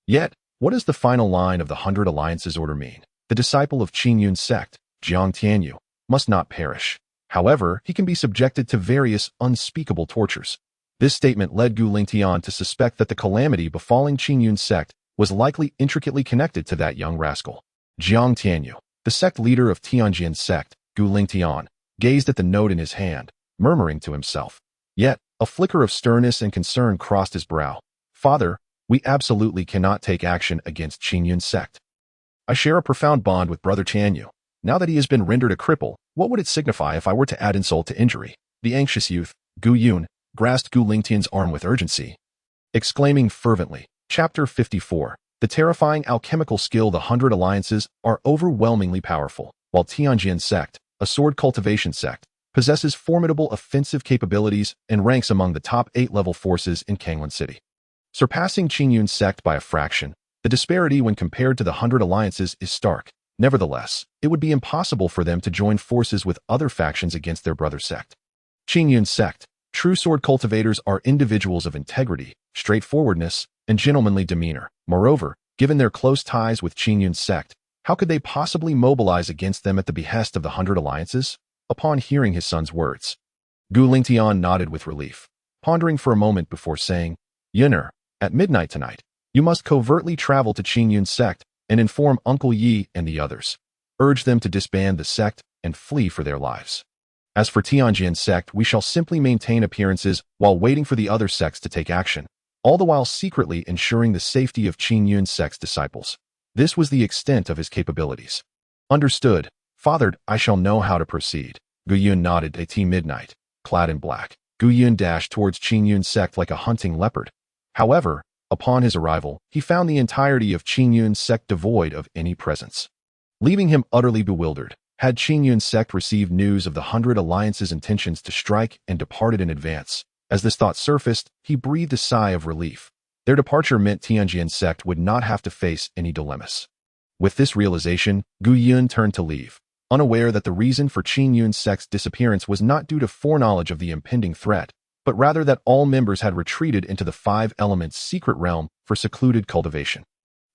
Speaker 1: Yet, what does the final line of the 100 Alliance's order mean? The disciple of Qingyun Sect, Jiang Tianyu, must not perish. However, he can be subjected to various unspeakable tortures. This statement led Gu Lingtian to suspect that the calamity befalling Qingyun Sect was likely intricately connected to that young rascal. Jiang Tianyu, the sect leader of Tianjin Sect, Gu Lingtian, gazed at the note in his hand, murmuring to himself. Yet, a flicker of sternness and concern crossed his brow. Father, we absolutely cannot take action against Qingyun Sect. I share a profound bond with Brother Tianyu. Now that he has been rendered a cripple, what would it signify if I were to add insult to injury? The anxious youth, Gu Yun, grasped Gu Lingtian's arm with urgency, exclaiming fervently. Chapter 54. The terrifying alchemical skill. The 100 Alliances are overwhelmingly powerful, while Tianjin Sect, a sword cultivation sect, possesses formidable offensive capabilities and ranks among the top 8 level forces in Qingyun City. Surpassing Qingyun Sect by a fraction, the disparity when compared to the 100 Alliances is stark. Nevertheless, it would be impossible for them to join forces with other factions against their brother sect. Qingyun Sect, true sword cultivators are individuals of integrity, straightforwardness, and gentlemanly demeanor. Moreover, given their close ties with Qingyun Sect, how could they possibly mobilize against them at the behest of the 100 Alliances? Upon hearing his son's words, Gu Lingtian nodded with relief, pondering for a moment before saying, Yun'er, at midnight tonight, you must covertly travel to Qingyun Sect and inform Uncle Yi and the others. Urge them to disband the sect and flee for their lives. As for Tianjin Sect, we shall simply maintain appearances while waiting for the other sects to take action, all the while secretly ensuring the safety of Qingyun Sect's disciples. This was the extent of his capabilities. Understood. Fathered, I shall know how to proceed. Gu Yun nodded at midnight. Clad in black, Gu Yun dashed towards Qingyun Sect like a hunting leopard. However, upon his arrival, he found the entirety of Qingyun Sect devoid of any presence, leaving him utterly bewildered. Had Qingyun Sect received news of the 100 Alliance's intentions to strike and departed in advance? As this thought surfaced, he breathed a sigh of relief. Their departure meant Tianjin Sect would not have to face any dilemmas. With this realization, Gu Yun turned to leave, unaware that the reason for Qingyun Sect's disappearance was not due to foreknowledge of the impending threat, but rather that all members had retreated into the 5 Elements secret realm for secluded cultivation.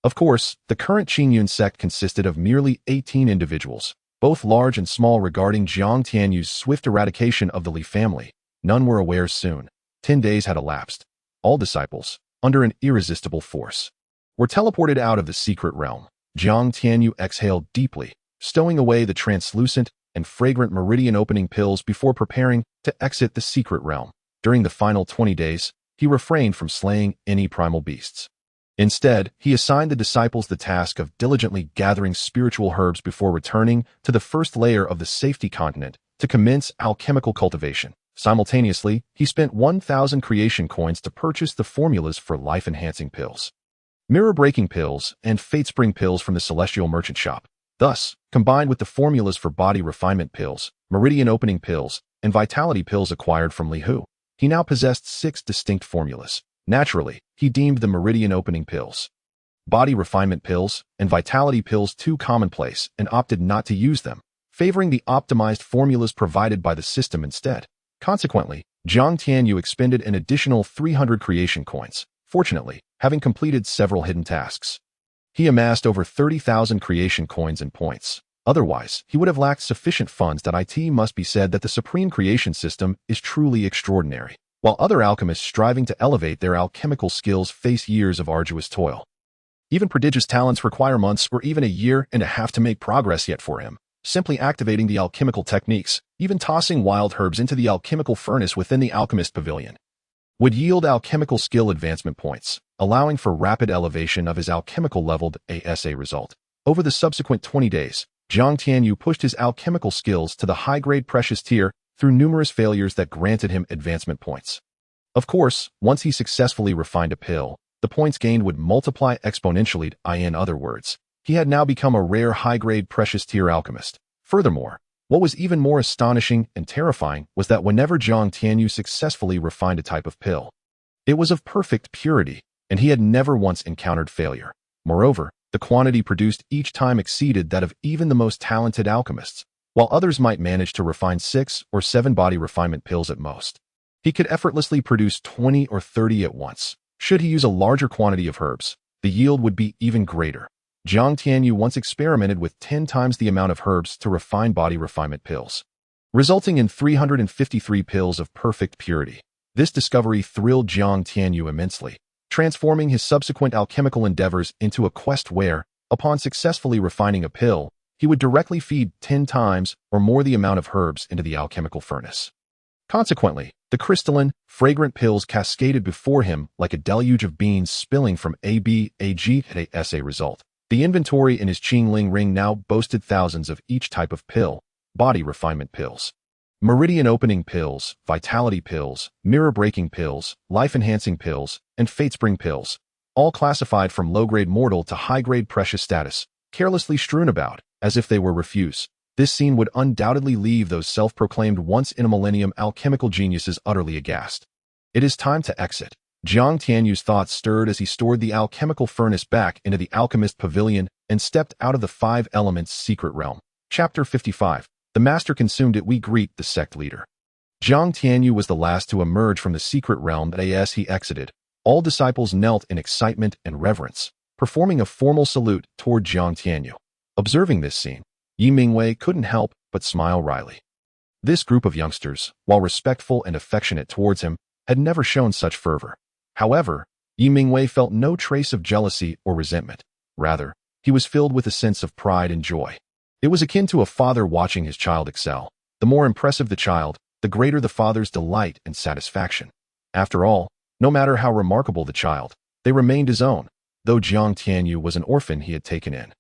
Speaker 1: Of course, the current Qingyun Sect consisted of merely 18 individuals, both large and small. Regarding Jiang Tianyu's swift eradication of the Li family, none were aware soon. 10 days had elapsed. All disciples, under an irresistible force, were teleported out of the secret realm. Jiang Tianyu exhaled deeply, stowing away the translucent and fragrant meridian opening pills before preparing to exit the secret realm. During the final 20 days, he refrained from slaying any primal beasts. Instead, he assigned the disciples the task of diligently gathering spiritual herbs before returning to the first layer of the safety continent to commence alchemical cultivation. Simultaneously, he spent 1,000 creation coins to purchase the formulas for life-enhancing pills, mirror-breaking pills, and fate-spring pills from the Celestial Merchant Shop. Thus, combined with the formulas for body refinement pills, meridian opening pills, and vitality pills acquired from Li Hu, he now possessed 6 distinct formulas. Naturally, he deemed the meridian opening pills, body refinement pills, and vitality pills too commonplace and opted not to use them. favoring the optimized formulas provided by the system instead. Consequently, Zhang Tianyu expended an additional 300 creation coins, fortunately, having completed several hidden tasks. He amassed over 30,000 creation coins and points. Otherwise, he would have lacked sufficient funds. It must be said that the supreme creation system is truly extraordinary. While other alchemists striving to elevate their alchemical skills face years of arduous toil. Even prodigious talents require months or even a year and a half to make progress, yet for him, simply activating the alchemical techniques, even tossing wild herbs into the alchemical furnace within the alchemist pavilion, would yield alchemical skill advancement points, allowing for rapid elevation of his alchemical leveled ASA result. Over the subsequent 20 days, Zhang Tianyu pushed his alchemical skills to the high-grade precious tier through numerous failures that granted him advancement points. Of course, once he successfully refined a pill, the points gained would multiply exponentially. In other words, he had now become a rare high-grade precious tier alchemist. Furthermore, what was even more astonishing and terrifying was that whenever Zhang Tianyu successfully refined a type of pill, it was of perfect purity, and he had never once encountered failure. Moreover, the quantity produced each time exceeded that of even the most talented alchemists. While others might manage to refine 6 or 7 body refinement pills at most, he could effortlessly produce 20 or 30 at once. Should he use a larger quantity of herbs, the yield would be even greater. Zhang Tianyu once experimented with 10 times the amount of herbs to refine body refinement pills, resulting in 353 pills of perfect purity. This discovery thrilled Zhang Tianyu immensely, transforming his subsequent alchemical endeavors into a quest where, upon successfully refining a pill, he would directly feed 10 times or more the amount of herbs into the alchemical furnace. Consequently, the crystalline, fragrant pills cascaded before him like a deluge of beans spilling from ASA result. The inventory in his Qingling ring now boasted thousands of each type of pill: body refinement pills, meridian opening pills, vitality pills, mirror-breaking pills, life-enhancing pills, and fate-spring pills, all classified from low-grade mortal to high-grade precious status, carelessly strewn about, as if they were refuse. This scene would undoubtedly leave those self-proclaimed once-in-a-millennium alchemical geniuses utterly aghast. It is time to exit. Zhang Tianyu's thoughts stirred as he stored the alchemical furnace back into the alchemist pavilion and stepped out of the 5 elements secret realm. Chapter 55. The master consumed it. We greet the sect leader. Zhang Tianyu was the last to emerge from the secret realm as he exited. All disciples knelt in excitement and reverence, performing a formal salute toward Zhang Tianyu. Observing this scene, Yi Mingwei couldn't help but smile wryly. This group of youngsters, while respectful and affectionate towards him, had never shown such fervor. However, Yi Mingwei felt no trace of jealousy or resentment. Rather, he was filled with a sense of pride and joy. It was akin to a father watching his child excel. The more impressive the child, the greater the father's delight and satisfaction. After all, no matter how remarkable the child, they remained his own, though Zhang Tianyu was an orphan he had taken in.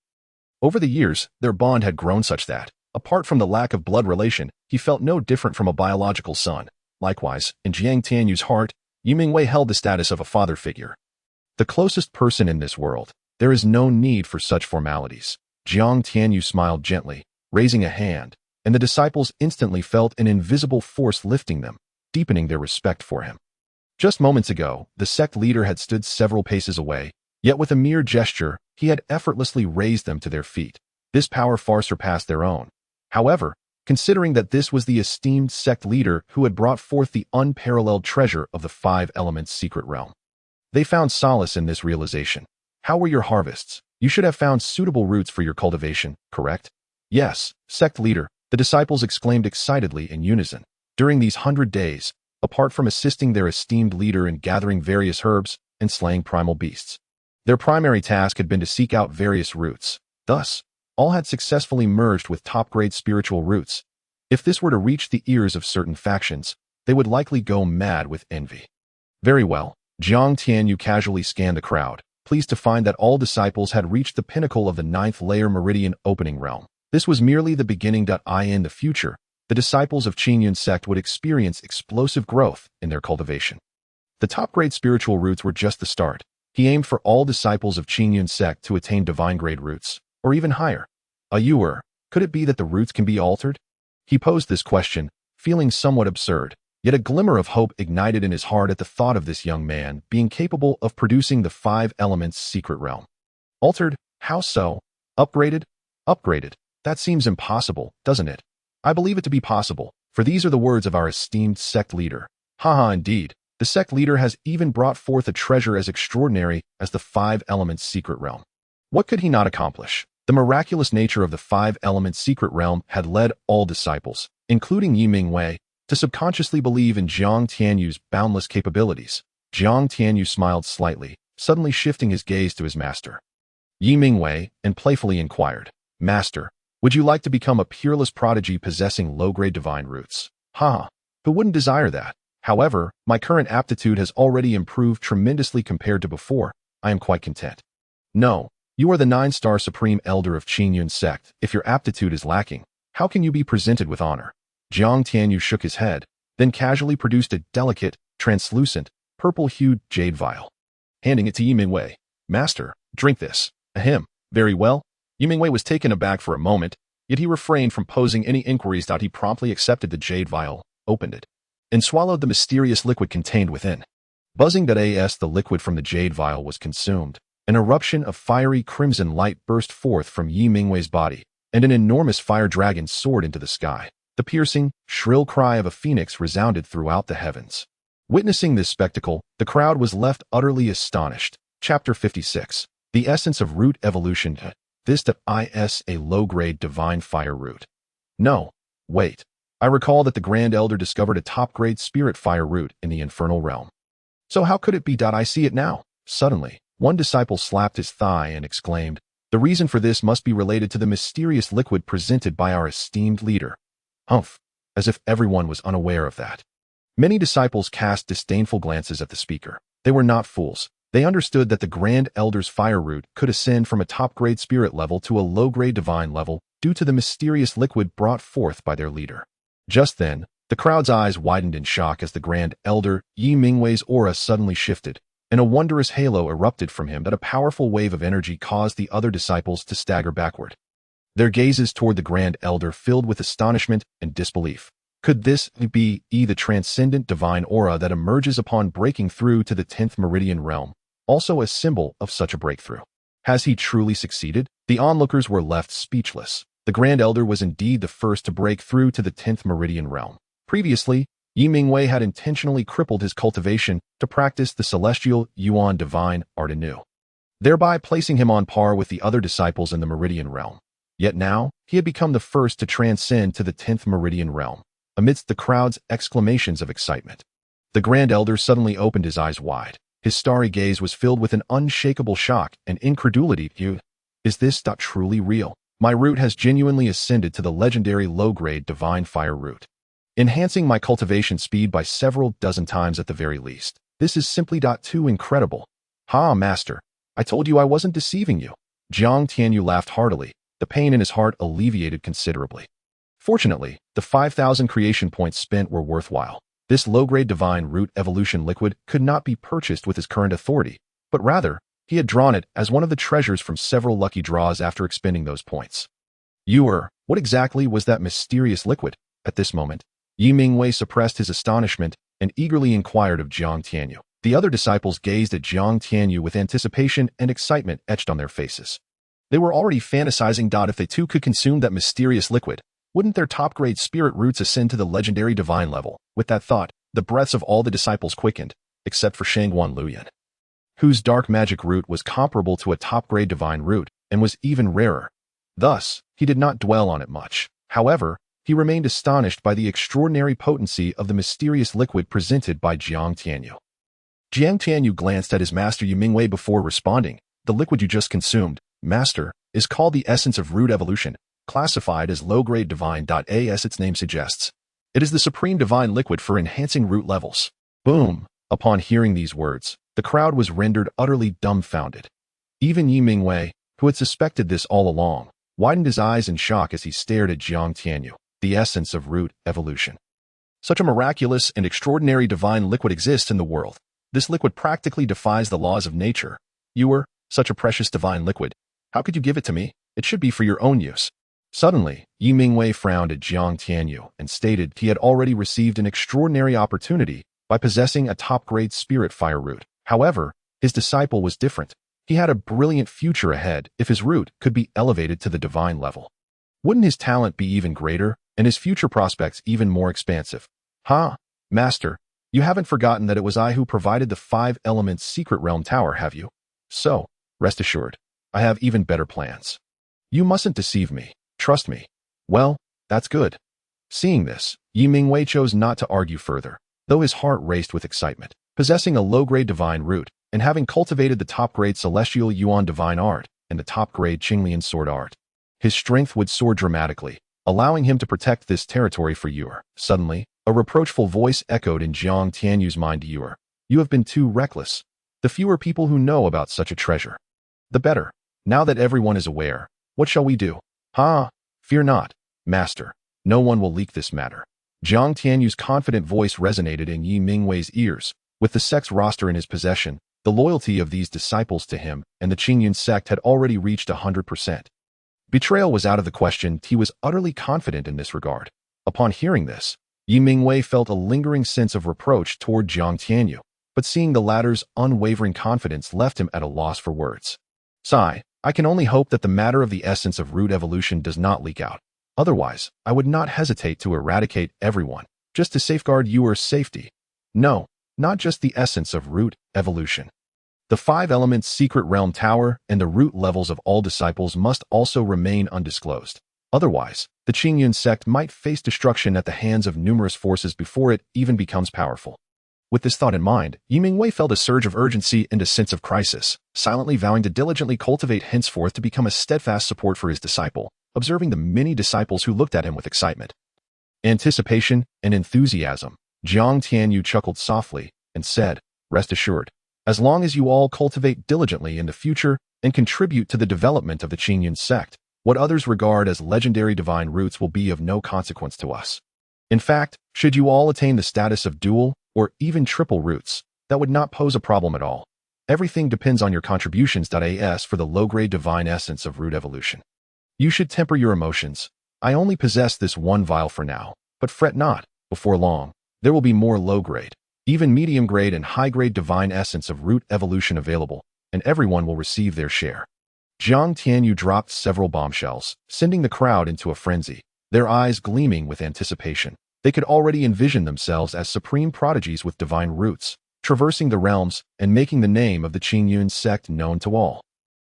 Speaker 1: Over the years, their bond had grown such that, apart from the lack of blood relation, he felt no different from a biological son. Likewise, in Zhang Tianyu's heart, Yi Mingwei held the status of a father figure. The closest person in this world, there is no need for such formalities. Zhang Tianyu smiled gently, raising a hand, and the disciples instantly felt an invisible force lifting them, deepening their respect for him. Just moments ago, the sect leader had stood several paces away, yet with a mere gesture, he had effortlessly raised them to their feet. This power far surpassed their own. However, considering that this was the esteemed sect leader who had brought forth the unparalleled treasure of the 5 elements secret realm, they found solace in this realization. How were your harvests? You should have found suitable roots for your cultivation, correct? Yes, sect leader, the disciples exclaimed excitedly in unison. During these 100 days, apart from assisting their esteemed leader in gathering various herbs and slaying primal beasts, their primary task had been to seek out various roots. Thus, all had successfully merged with top-grade spiritual roots. If this were to reach the ears of certain factions, they would likely go mad with envy. Very well, Zhang Tianyu casually scanned the crowd, pleased to find that all disciples had reached the pinnacle of the 9th layer meridian opening realm. This was merely the beginning. In the future, the disciples of Qingyun Sect would experience explosive growth in their cultivation. The top-grade spiritual roots were just the start. He aimed for all disciples of Qingyun Sect to attain divine-grade roots, or even higher. Could it be that the roots can be altered? He posed this question, feeling somewhat absurd, yet a glimmer of hope ignited in his heart at the thought of this young man being capable of producing the 5 elements secret realm. Altered? How so? Upgraded? Upgraded. That seems impossible, doesn't it? I believe it to be possible, for these are the words of our esteemed sect leader. Haha, indeed. The sect leader has even brought forth a treasure as extraordinary as the Five Elements secret realm. What could he not accomplish? The miraculous nature of the Five Elements secret realm had led all disciples, including Yi Mingwei, to subconsciously believe in Jiang Tianyu's boundless capabilities. Jiang Tianyu smiled slightly, suddenly shifting his gaze to his master. Yi Mingwei, and playfully inquired, Master, would you like to become a peerless prodigy possessing low-grade divine roots? Ha! Who wouldn't desire that? However, my current aptitude has already improved tremendously compared to before. I am quite content. No, you are the 9-star Supreme Elder of Qingyun Sect. If your aptitude is lacking, how can you be presented with honor? Jiang Tianyu shook his head, then casually produced a delicate, translucent, purple-hued jade vial. Handing it to Yi Mingwei. Master, drink this. Ahem. Very well. Yi Mingwei was taken aback for a moment, yet he refrained from posing any inquiries. He promptly accepted the jade vial, opened it, and swallowed the mysterious liquid contained within. Buzzing as the liquid from the jade vial was consumed, an eruption of fiery crimson light burst forth from Yi Mingwei's body, and an enormous fire dragon soared into the sky. The piercing, shrill cry of a phoenix resounded throughout the heavens. Witnessing this spectacle, the crowd was left utterly astonished. Chapter 56. The Essence of Root Evolution. This is a low-grade divine fire root. No, wait. I recall that the Grand Elder discovered a top-grade spirit fire root in the infernal realm. So how could it be? I see it now. Suddenly, one disciple slapped his thigh and exclaimed, the reason for this must be related to the mysterious liquid presented by our esteemed leader. Humph, as if everyone was unaware of that. Many disciples cast disdainful glances at the speaker. They were not fools. They understood that the Grand Elder's fire root could ascend from a top-grade spirit level to a low-grade divine level due to the mysterious liquid brought forth by their leader. Just then, the crowd's eyes widened in shock as the Grand Elder, Yi Mingwei's aura suddenly shifted, and a wondrous halo erupted from him. That a powerful wave of energy caused the other disciples to stagger backward. Their gazes toward the Grand Elder filled with astonishment and disbelief. Could this be the transcendent divine aura that emerges upon breaking through to the 10th meridian realm, also a symbol of such a breakthrough? Has he truly succeeded? The onlookers were left speechless. The Grand Elder was indeed the first to break through to the 10th meridian realm. Previously, Yi Mingwei had intentionally crippled his cultivation to practice the celestial Yuan divine art anew, thereby placing him on par with the other disciples in the meridian realm. Yet now, he had become the first to transcend to the 10th meridian realm. Amidst the crowd's exclamations of excitement, the Grand Elder suddenly opened his eyes wide. His starry gaze was filled with an unshakable shock and incredulity. Is this truly real? My root has genuinely ascended to the legendary low-grade divine fire root, enhancing my cultivation speed by several dozen times at the very least. This is simply too incredible. Ha, Master, I told you I wasn't deceiving you. Jiang Tianyu laughed heartily. The pain in his heart alleviated considerably. Fortunately, the 5,000 creation points spent were worthwhile. This low-grade divine root evolution liquid could not be purchased with his current authority, but rather, he had drawn it as one of the treasures from several lucky draws after expending those points. What exactly was that mysterious liquid? At this moment, Yi Mingwei suppressed his astonishment and eagerly inquired of Jiang Tianyu. The other disciples gazed at Jiang Tianyu with anticipation and excitement etched on their faces. They were already fantasizing. If they too could consume that mysterious liquid, wouldn't their top-grade spirit roots ascend to the legendary divine level? With that thought, the breaths of all the disciples quickened, except for Shangguan Luyan, whose dark magic root was comparable to a top-grade divine root and was even rarer. Thus, he did not dwell on it much. However, he remained astonished by the extraordinary potency of the mysterious liquid presented by Jiang Tianyu. Jiang Tianyu glanced at his master Yi Mingwei before responding. The liquid you just consumed, Master, is called the Essence of Root Evolution, classified as low-grade divine. As its name suggests, it is the supreme divine liquid for enhancing root levels. Boom! Upon hearing these words, the crowd was rendered utterly dumbfounded. Even Yi Mingwei, who had suspected this all along, widened his eyes in shock as he stared at Jiang Tianyu. The essence of root evolution. Such a miraculous and extraordinary divine liquid exists in the world. This liquid practically defies the laws of nature. Such a precious divine liquid. How could you give it to me? It should be for your own use. Suddenly, Yi Mingwei frowned at Jiang Tianyu and stated he had already received an extraordinary opportunity by possessing a top-grade spirit fire root. However, his disciple was different. He had a brilliant future ahead if his root could be elevated to the divine level. Wouldn't his talent be even greater, and his future prospects even more expansive? Master, you haven't forgotten that it was I who provided the 5 elements secret realm tower, have you? So, rest assured, I have even better plans. You mustn't deceive me. Trust me. Well, that's good. Seeing this, Yi Mingwei chose not to argue further, though his heart raced with excitement. Possessing a low-grade divine root, and having cultivated the top-grade celestial yuan divine art and the top-grade Qingyun sword art, his strength would soar dramatically, allowing him to protect this territory for Yuer. Suddenly, a reproachful voice echoed in Jiang Tianyu's mind. Yuer, you have been too reckless. The fewer people who know about such a treasure, the better. Now that everyone is aware, what shall we do? Fear not, master. No one will leak this matter. Jiang Tianyu's confident voice resonated in Yi Mingwei's ears. With the sect's roster in his possession, the loyalty of these disciples to him and the Qingyun Sect had already reached 100%. Betrayal was out of the question. He was utterly confident in this regard. Upon hearing this, Yi Mingwei felt a lingering sense of reproach toward Jiang Tianyu, but seeing the latter's unwavering confidence left him at a loss for words. Sigh, I can only hope that the matter of the essence of root evolution does not leak out. Otherwise, I would not hesitate to eradicate everyone, just to safeguard Yuer's safety. No, not just the essence of root evolution. The 5 elements secret realm tower and the root levels of all disciples must also remain undisclosed. Otherwise, the Qingyun Sect might face destruction at the hands of numerous forces before it even becomes powerful. With this thought in mind, Yi Mingwei felt a surge of urgency and a sense of crisis, silently vowing to diligently cultivate henceforth to become a steadfast support for his disciple, observing the many disciples who looked at him with excitement, anticipation, and enthusiasm. Jiang Tianyu chuckled softly and said, rest assured, as long as you all cultivate diligently in the future and contribute to the development of the Qingyun Sect, what others regard as legendary divine roots will be of no consequence to us. In fact, should you all attain the status of dual or even triple roots, that would not pose a problem at all. Everything depends on your contributions. As for the low-grade divine essence of root evolution, you should temper your emotions. I only possess this 1 vial for now, but fret not. Before long, there will be more low-grade, even medium-grade and high-grade divine essence of root evolution available, and everyone will receive their share. Jiang Tianyu dropped several bombshells, sending the crowd into a frenzy, their eyes gleaming with anticipation. They could already envision themselves as supreme prodigies with divine roots, traversing the realms and making the name of the Qingyun Sect known to all.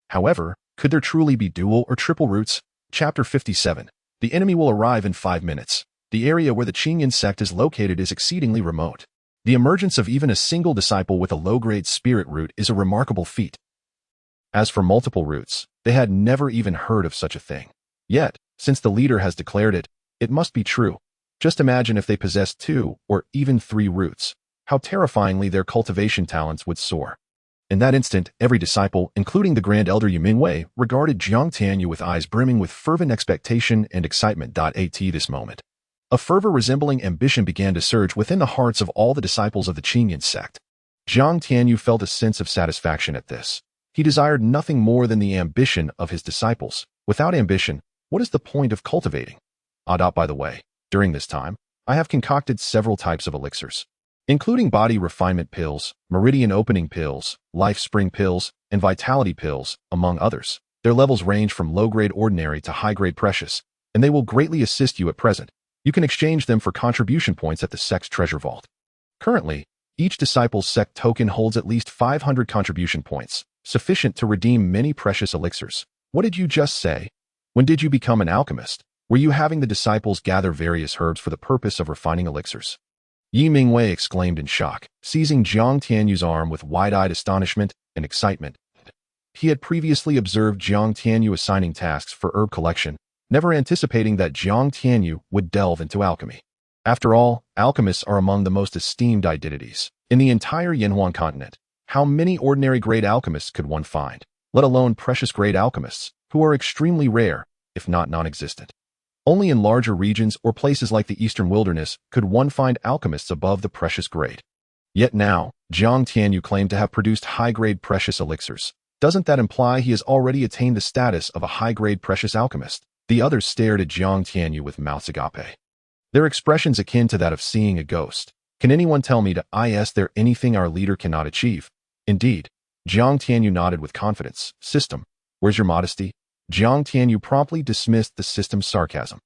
Speaker 1: However, could there truly be dual or triple roots? Chapter 57. The enemy will arrive in 5 minutes. The area where the Qingyun Sect is located is exceedingly remote. The emergence of even a single disciple with a low-grade spirit root is a remarkable feat. As for multiple roots, they had never even heard of such a thing. Yet, since the leader has declared it, it must be true. Just imagine if they possessed 2 or even 3 roots, how terrifyingly their cultivation talents would soar. In that instant, every disciple, including the Grand Elder Yi Mingwei, regarded Jiang Tianyu with eyes brimming with fervent expectation and excitement. At this moment, a fervor resembling ambition began to surge within the hearts of all the disciples of the Qingyun Sect. Jiang Tianyu felt a sense of satisfaction at this. He desired nothing more than the ambition of his disciples. Without ambition, what is the point of cultivating? By the way, during this time, I have concocted several types of elixirs, including body refinement pills, meridian opening pills, life spring pills, and vitality pills, among others. Their levels range from low-grade ordinary to high-grade precious, and they will greatly assist you at present. You can exchange them for contribution points at the sect's treasure vault. Currently, each disciple's sect token holds at least 500 contribution points, sufficient to redeem many precious elixirs. What did you just say? When did you become an alchemist? Were you having the disciples gather various herbs for the purpose of refining elixirs? Yi Mingwei exclaimed in shock, seizing Jiang Tianyu's arm with wide-eyed astonishment and excitement. He had previously observed Jiang Tianyu assigning tasks for herb collection, never anticipating that Jiang Tianyu would delve into alchemy. After all, alchemists are among the most esteemed identities in the entire Yanhuan continent. How many ordinary grade alchemists could one find, let alone precious grade alchemists, who are extremely rare, if not non-existent? Only in larger regions or places like the Eastern Wilderness could one find alchemists above the precious grade. Yet now, Jiang Tianyu claimed to have produced high-grade precious elixirs. Doesn't that imply he has already attained the status of a high-grade precious alchemist? The others stared at Jiang Tianyu with mouths agape, their expressions akin to that of seeing a ghost. Can anyone tell me is there anything our leader cannot achieve? Indeed. Jiang Tianyu nodded with confidence. System, where's your modesty? Jiang Tianyu promptly dismissed the system's sarcasm.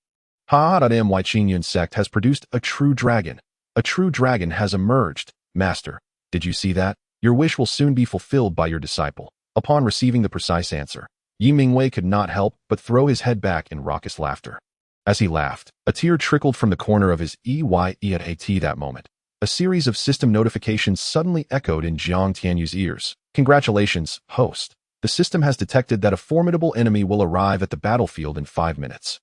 Speaker 1: My Qingyun Sect has produced a true dragon. A true dragon has emerged. Master, did you see that? Your wish will soon be fulfilled by your disciple. Upon receiving the precise answer, Yi Mingwei could not help but throw his head back in raucous laughter. As he laughed, a tear trickled from the corner of his eyat that moment. A series of system notifications suddenly echoed in Jiang Tianyu's ears. Congratulations, host. The system has detected that a formidable enemy will arrive at the battlefield in 5 minutes.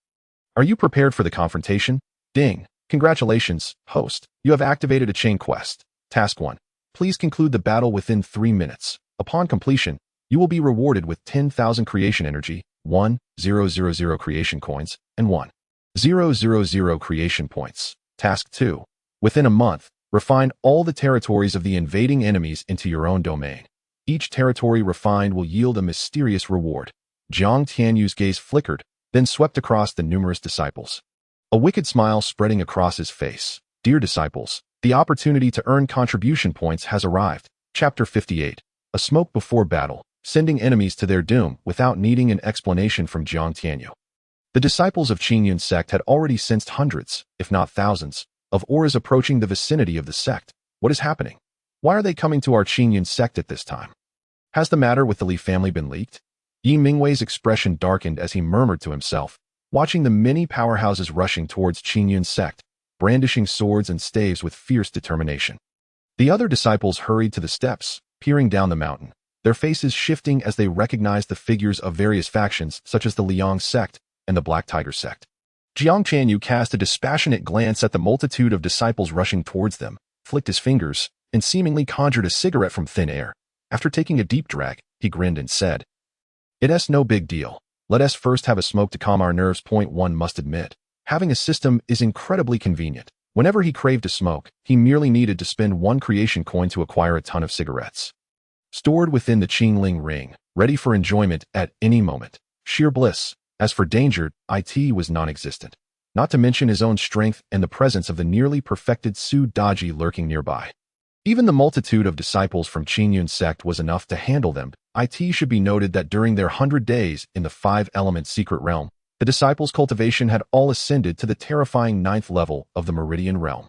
Speaker 1: Are you prepared for the confrontation? Ding. Congratulations, host. You have activated a chain quest. Task 1. Please conclude the battle within 3 minutes. Upon completion, you will be rewarded with 10,000 creation energy, 1,000 creation coins, and 1,000 creation points. Task 2. Within a month, refine all the territories of the invading enemies into your own domain. Each territory refined will yield a mysterious reward. Jiang Tianyu's gaze flickered, then swept across the numerous disciples. A wicked smile spreading across his face. Dear disciples, the opportunity to earn contribution points has arrived. Chapter 58. A smoke before battle, sending enemies to their doom without needing an explanation from Jiang Tianyu. The disciples of Qingyun Sect had already sensed hundreds, if not thousands, of auras approaching the vicinity of the sect. What is happening? Why are they coming to our Qingyun Sect at this time? Has the matter with the Li family been leaked? Yi Mingwei's expression darkened as he murmured to himself, watching the many powerhouses rushing towards Qingyun Sect, brandishing swords and staves with fierce determination. The other disciples hurried to the steps, peering down the mountain, their faces shifting as they recognized the figures of various factions such as the Liang Sect and the Black Tiger Sect. Jiang Tianyu cast a dispassionate glance at the multitude of disciples rushing towards them, flicked his fingers, and seemingly conjured a cigarette from thin air. After taking a deep drag, he grinned and said, "It's no big deal. Let us first have a smoke to calm our nerves. One must admit, having a system is incredibly convenient. Whenever he craved a smoke, he merely needed to spend 1 creation coin to acquire a ton of cigarettes. Stored within the Qingling ring, ready for enjoyment at any moment. Sheer bliss. As for danger, it was non-existent. Not to mention his own strength and the presence of the nearly perfected Su Daji lurking nearby. Even the multitude of disciples from Qingyun Sect was enough to handle them. It should be noted that during their 100 days in the 5-element secret realm, the disciples' cultivation had all ascended to the terrifying 9th level of the Meridian realm.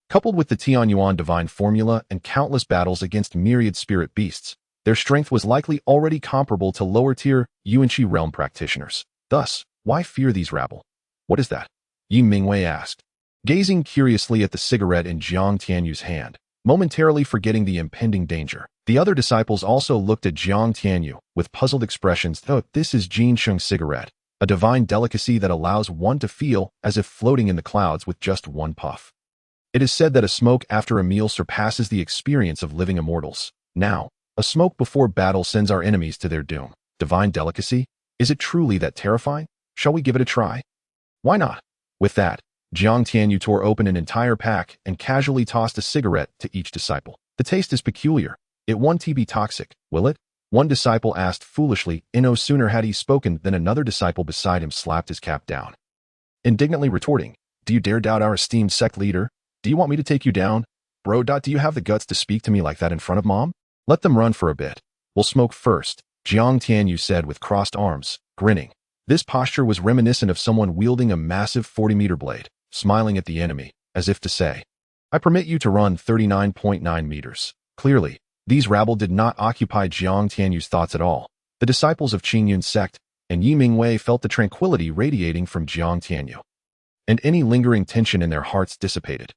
Speaker 1: Coupled with the Tianyuan divine formula and countless battles against myriad spirit beasts, their strength was likely already comparable to lower-tier Yuanqi realm practitioners. Thus, why fear these rabble? What is that? Yi Mingwei asked, gazing curiously at the cigarette in Jiang Tianyu's hand, momentarily forgetting the impending danger. The other disciples also looked at Jiang Tianyu with puzzled expressions. Oh, this is Jinsheng cigarette, a divine delicacy that allows one to feel as if floating in the clouds with just one puff. It is said that a smoke after a meal surpasses the experience of living immortals. Now, a smoke before battle sends our enemies to their doom. Divine delicacy? Is it truly that terrifying? Shall we give it a try? Why not? With that, Jiang Tianyu tore open an entire pack and casually tossed a cigarette to each disciple. The taste is peculiar. It won't be toxic, will it? One disciple asked foolishly. No sooner had he spoken than another disciple beside him slapped his cap down, indignantly retorting, "Do you dare doubt our esteemed sect leader? Do you want me to take you down? Bro. Do you have the guts to speak to me like that in front of mom? Let them run for a bit. We'll smoke first," Jiang Tianyu said with crossed arms, grinning. This posture was reminiscent of someone wielding a massive 40-meter blade, smiling at the enemy, as if to say, "I permit you to run 39.9 meters. Clearly, these rabble did not occupy Jiang Tianyu's thoughts at all. The disciples of Qingyun Sect and Yi Mingwei felt the tranquility radiating from Jiang Tianyu, and any lingering tension in their hearts dissipated.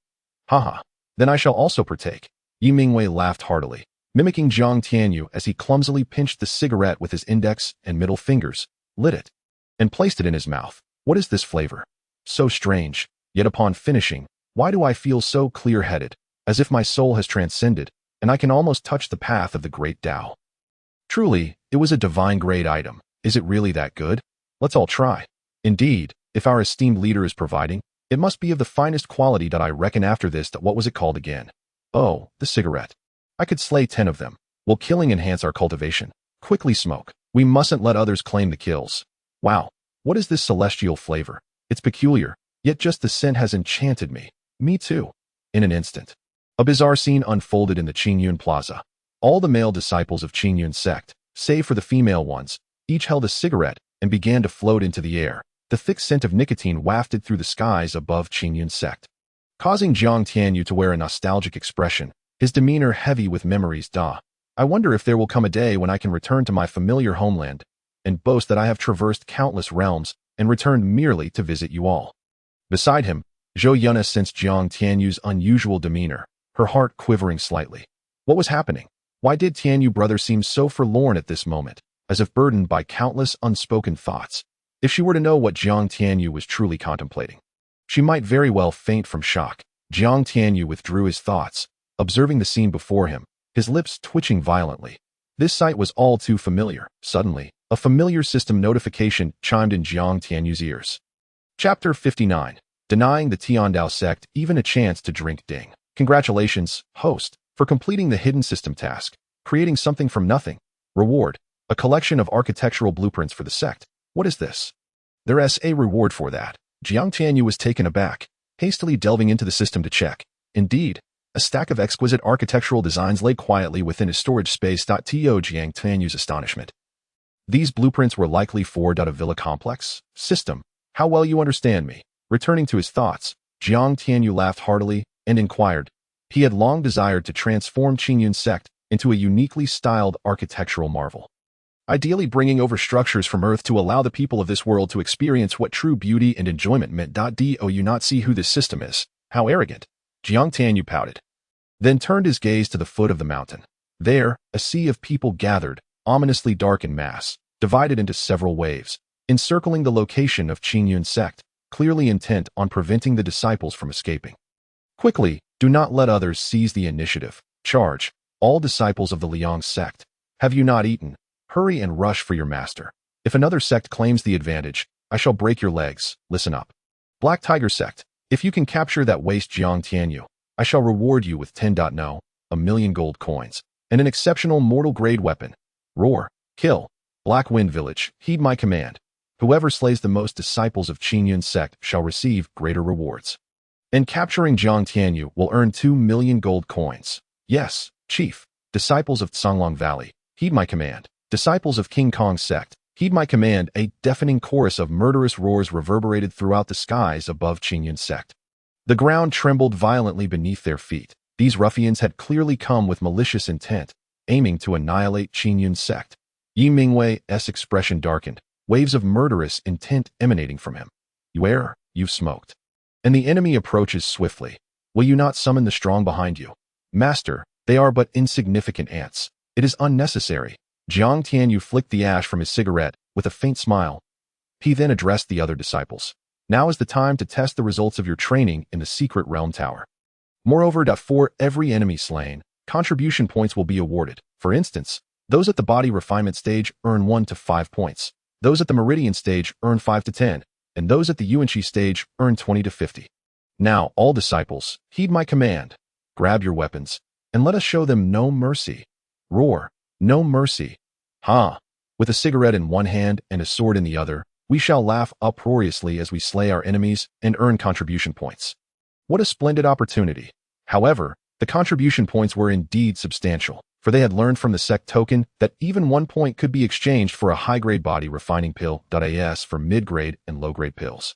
Speaker 1: Haha, then I shall also partake." Yi Mingwei laughed heartily, mimicking Jiang Tianyu as he clumsily pinched the cigarette with his index and middle fingers, lit it, and placed it in his mouth. What is this flavor? So strange, yet upon finishing, why do I feel so clear-headed, as if my soul has transcended, and I can almost touch the path of the great Tao. Truly, it was a divine-grade item. Is it really that good? Let's all try. Indeed, if our esteemed leader is providing, it must be of the finest quality. I reckon after this that what was it called again? Oh, the cigarette. I could slay 10 of them. Will killing enhance our cultivation? Quickly smoke. We mustn't let others claim the kills. Wow, what is this celestial flavor? It's peculiar, yet just the scent has enchanted me. Me too. In an instant, a bizarre scene unfolded in the Qingyun Plaza. All the male disciples of Qingyun Sect, save for the female ones, each held a cigarette and began to float into the air. The thick scent of nicotine wafted through the skies above Qingyun Sect, causing Jiang Tianyu to wear a nostalgic expression, his demeanor heavy with memories. I wonder if there will come a day when I can return to my familiar homeland and boast that I have traversed countless realms and returned merely to visit you all. Beside him, Zhou Yuna sensed Jiang Tianyu's unusual demeanor, her heart quivering slightly. What was happening? Why did Tianyu brother seem so forlorn at this moment, as if burdened by countless unspoken thoughts? If she were to know what Jiang Tianyu was truly contemplating, she might very well faint from shock. Jiang Tianyu withdrew his thoughts, observing the scene before him, his lips twitching violently. This sight was all too familiar. Suddenly, a familiar system notification chimed in Jiang Tianyu's ears. Chapter 59. Denying the Tiandao sect even a chance to drink ding. Congratulations, host, for completing the hidden system task, creating something from nothing. Reward, a collection of architectural blueprints for the sect. What is this? There's a reward for that. Jiang Tianyu was taken aback, hastily delving into the system to check. Indeed, a stack of exquisite architectural designs lay quietly within his storage space. To Jiang Tianyu's astonishment, these blueprints were likely for a villa complex. System, how well you understand me. Returning to his thoughts, Jiang Tianyu laughed heartily and inquired. He had long desired to transform Qingyun Sect into a uniquely styled architectural marvel, ideally bringing over structures from Earth to allow the people of this world to experience what true beauty and enjoyment meant. Do you not see who this system is? How arrogant! Jiang Tianyu pouted, then turned his gaze to the foot of the mountain. There, a sea of people gathered, ominously dark in mass, divided into several waves, encircling the location of Qingyun Sect, clearly intent on preventing the disciples from escaping. Quickly, do not let others seize the initiative. Charge, all disciples of the Liang sect. Have you not eaten? Hurry and rush for your master. If another sect claims the advantage, I shall break your legs. Listen up. Black Tiger sect. If you can capture that waste Jiang Tianyu, I shall reward you with 10.0, 1,000,000 gold coins, and an exceptional mortal grade weapon. Roar, kill. Black Wind Village, heed my command. Whoever slays the most disciples of Qingyun Sect shall receive greater rewards. And capturing Jiang Tianyu will earn 2,000,000 gold coins. Yes, chief. Disciples of Songlong Valley, heed my command. Disciples of Qingyun Sect, heed my command. A deafening chorus of murderous roars reverberated throughout the skies above Qingyun Sect. The ground trembled violently beneath their feet. These ruffians had clearly come with malicious intent, aiming to annihilate Qingyun Sect. Yi Mingwei's expression darkened, waves of murderous intent emanating from him. You've smoked. And the enemy approaches swiftly. Will you not summon the strong behind you? Master, they are but insignificant ants. It is unnecessary. Jiang Tianyu flicked the ash from his cigarette with a faint smile. He then addressed the other disciples. Now is the time to test the results of your training in the secret realm tower. Moreover, for every enemy slain, contribution points will be awarded. For instance, those at the body refinement stage earn 1 to 5 points. Those at the meridian stage earn 5 to 10, and those at the Yuanqi stage earn 20 to 50. Now, all disciples, heed my command. Grab your weapons, and let us show them no mercy. Roar, no mercy. With a cigarette in one hand and a sword in the other, we shall laugh uproariously as we slay our enemies and earn contribution points. What a splendid opportunity. However, the contribution points were indeed substantial, for they had learned from the sect token that even 1 point could be exchanged for a high-grade body refining pill. As for mid-grade and low-grade pills,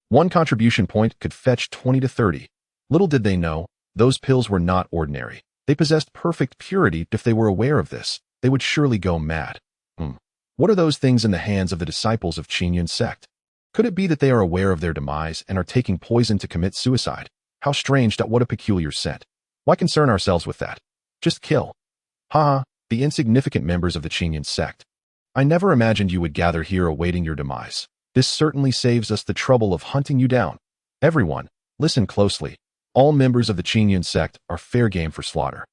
Speaker 1: 1 contribution point could fetch 20 to 30. Little did they know, those pills were not ordinary. They possessed perfect purity. If they were aware of this, they would surely go mad. What are those things in the hands of the disciples of Qingyun Sect? Could it be that they are aware of their demise and are taking poison to commit suicide? How strange. What a peculiar scent. Why concern ourselves with that? Just kill. The insignificant members of the Qingyun Sect. I never imagined you would gather here awaiting your demise. This certainly saves us the trouble of hunting you down. Everyone, listen closely. All members of the Qingyun Sect are fair game for slaughter.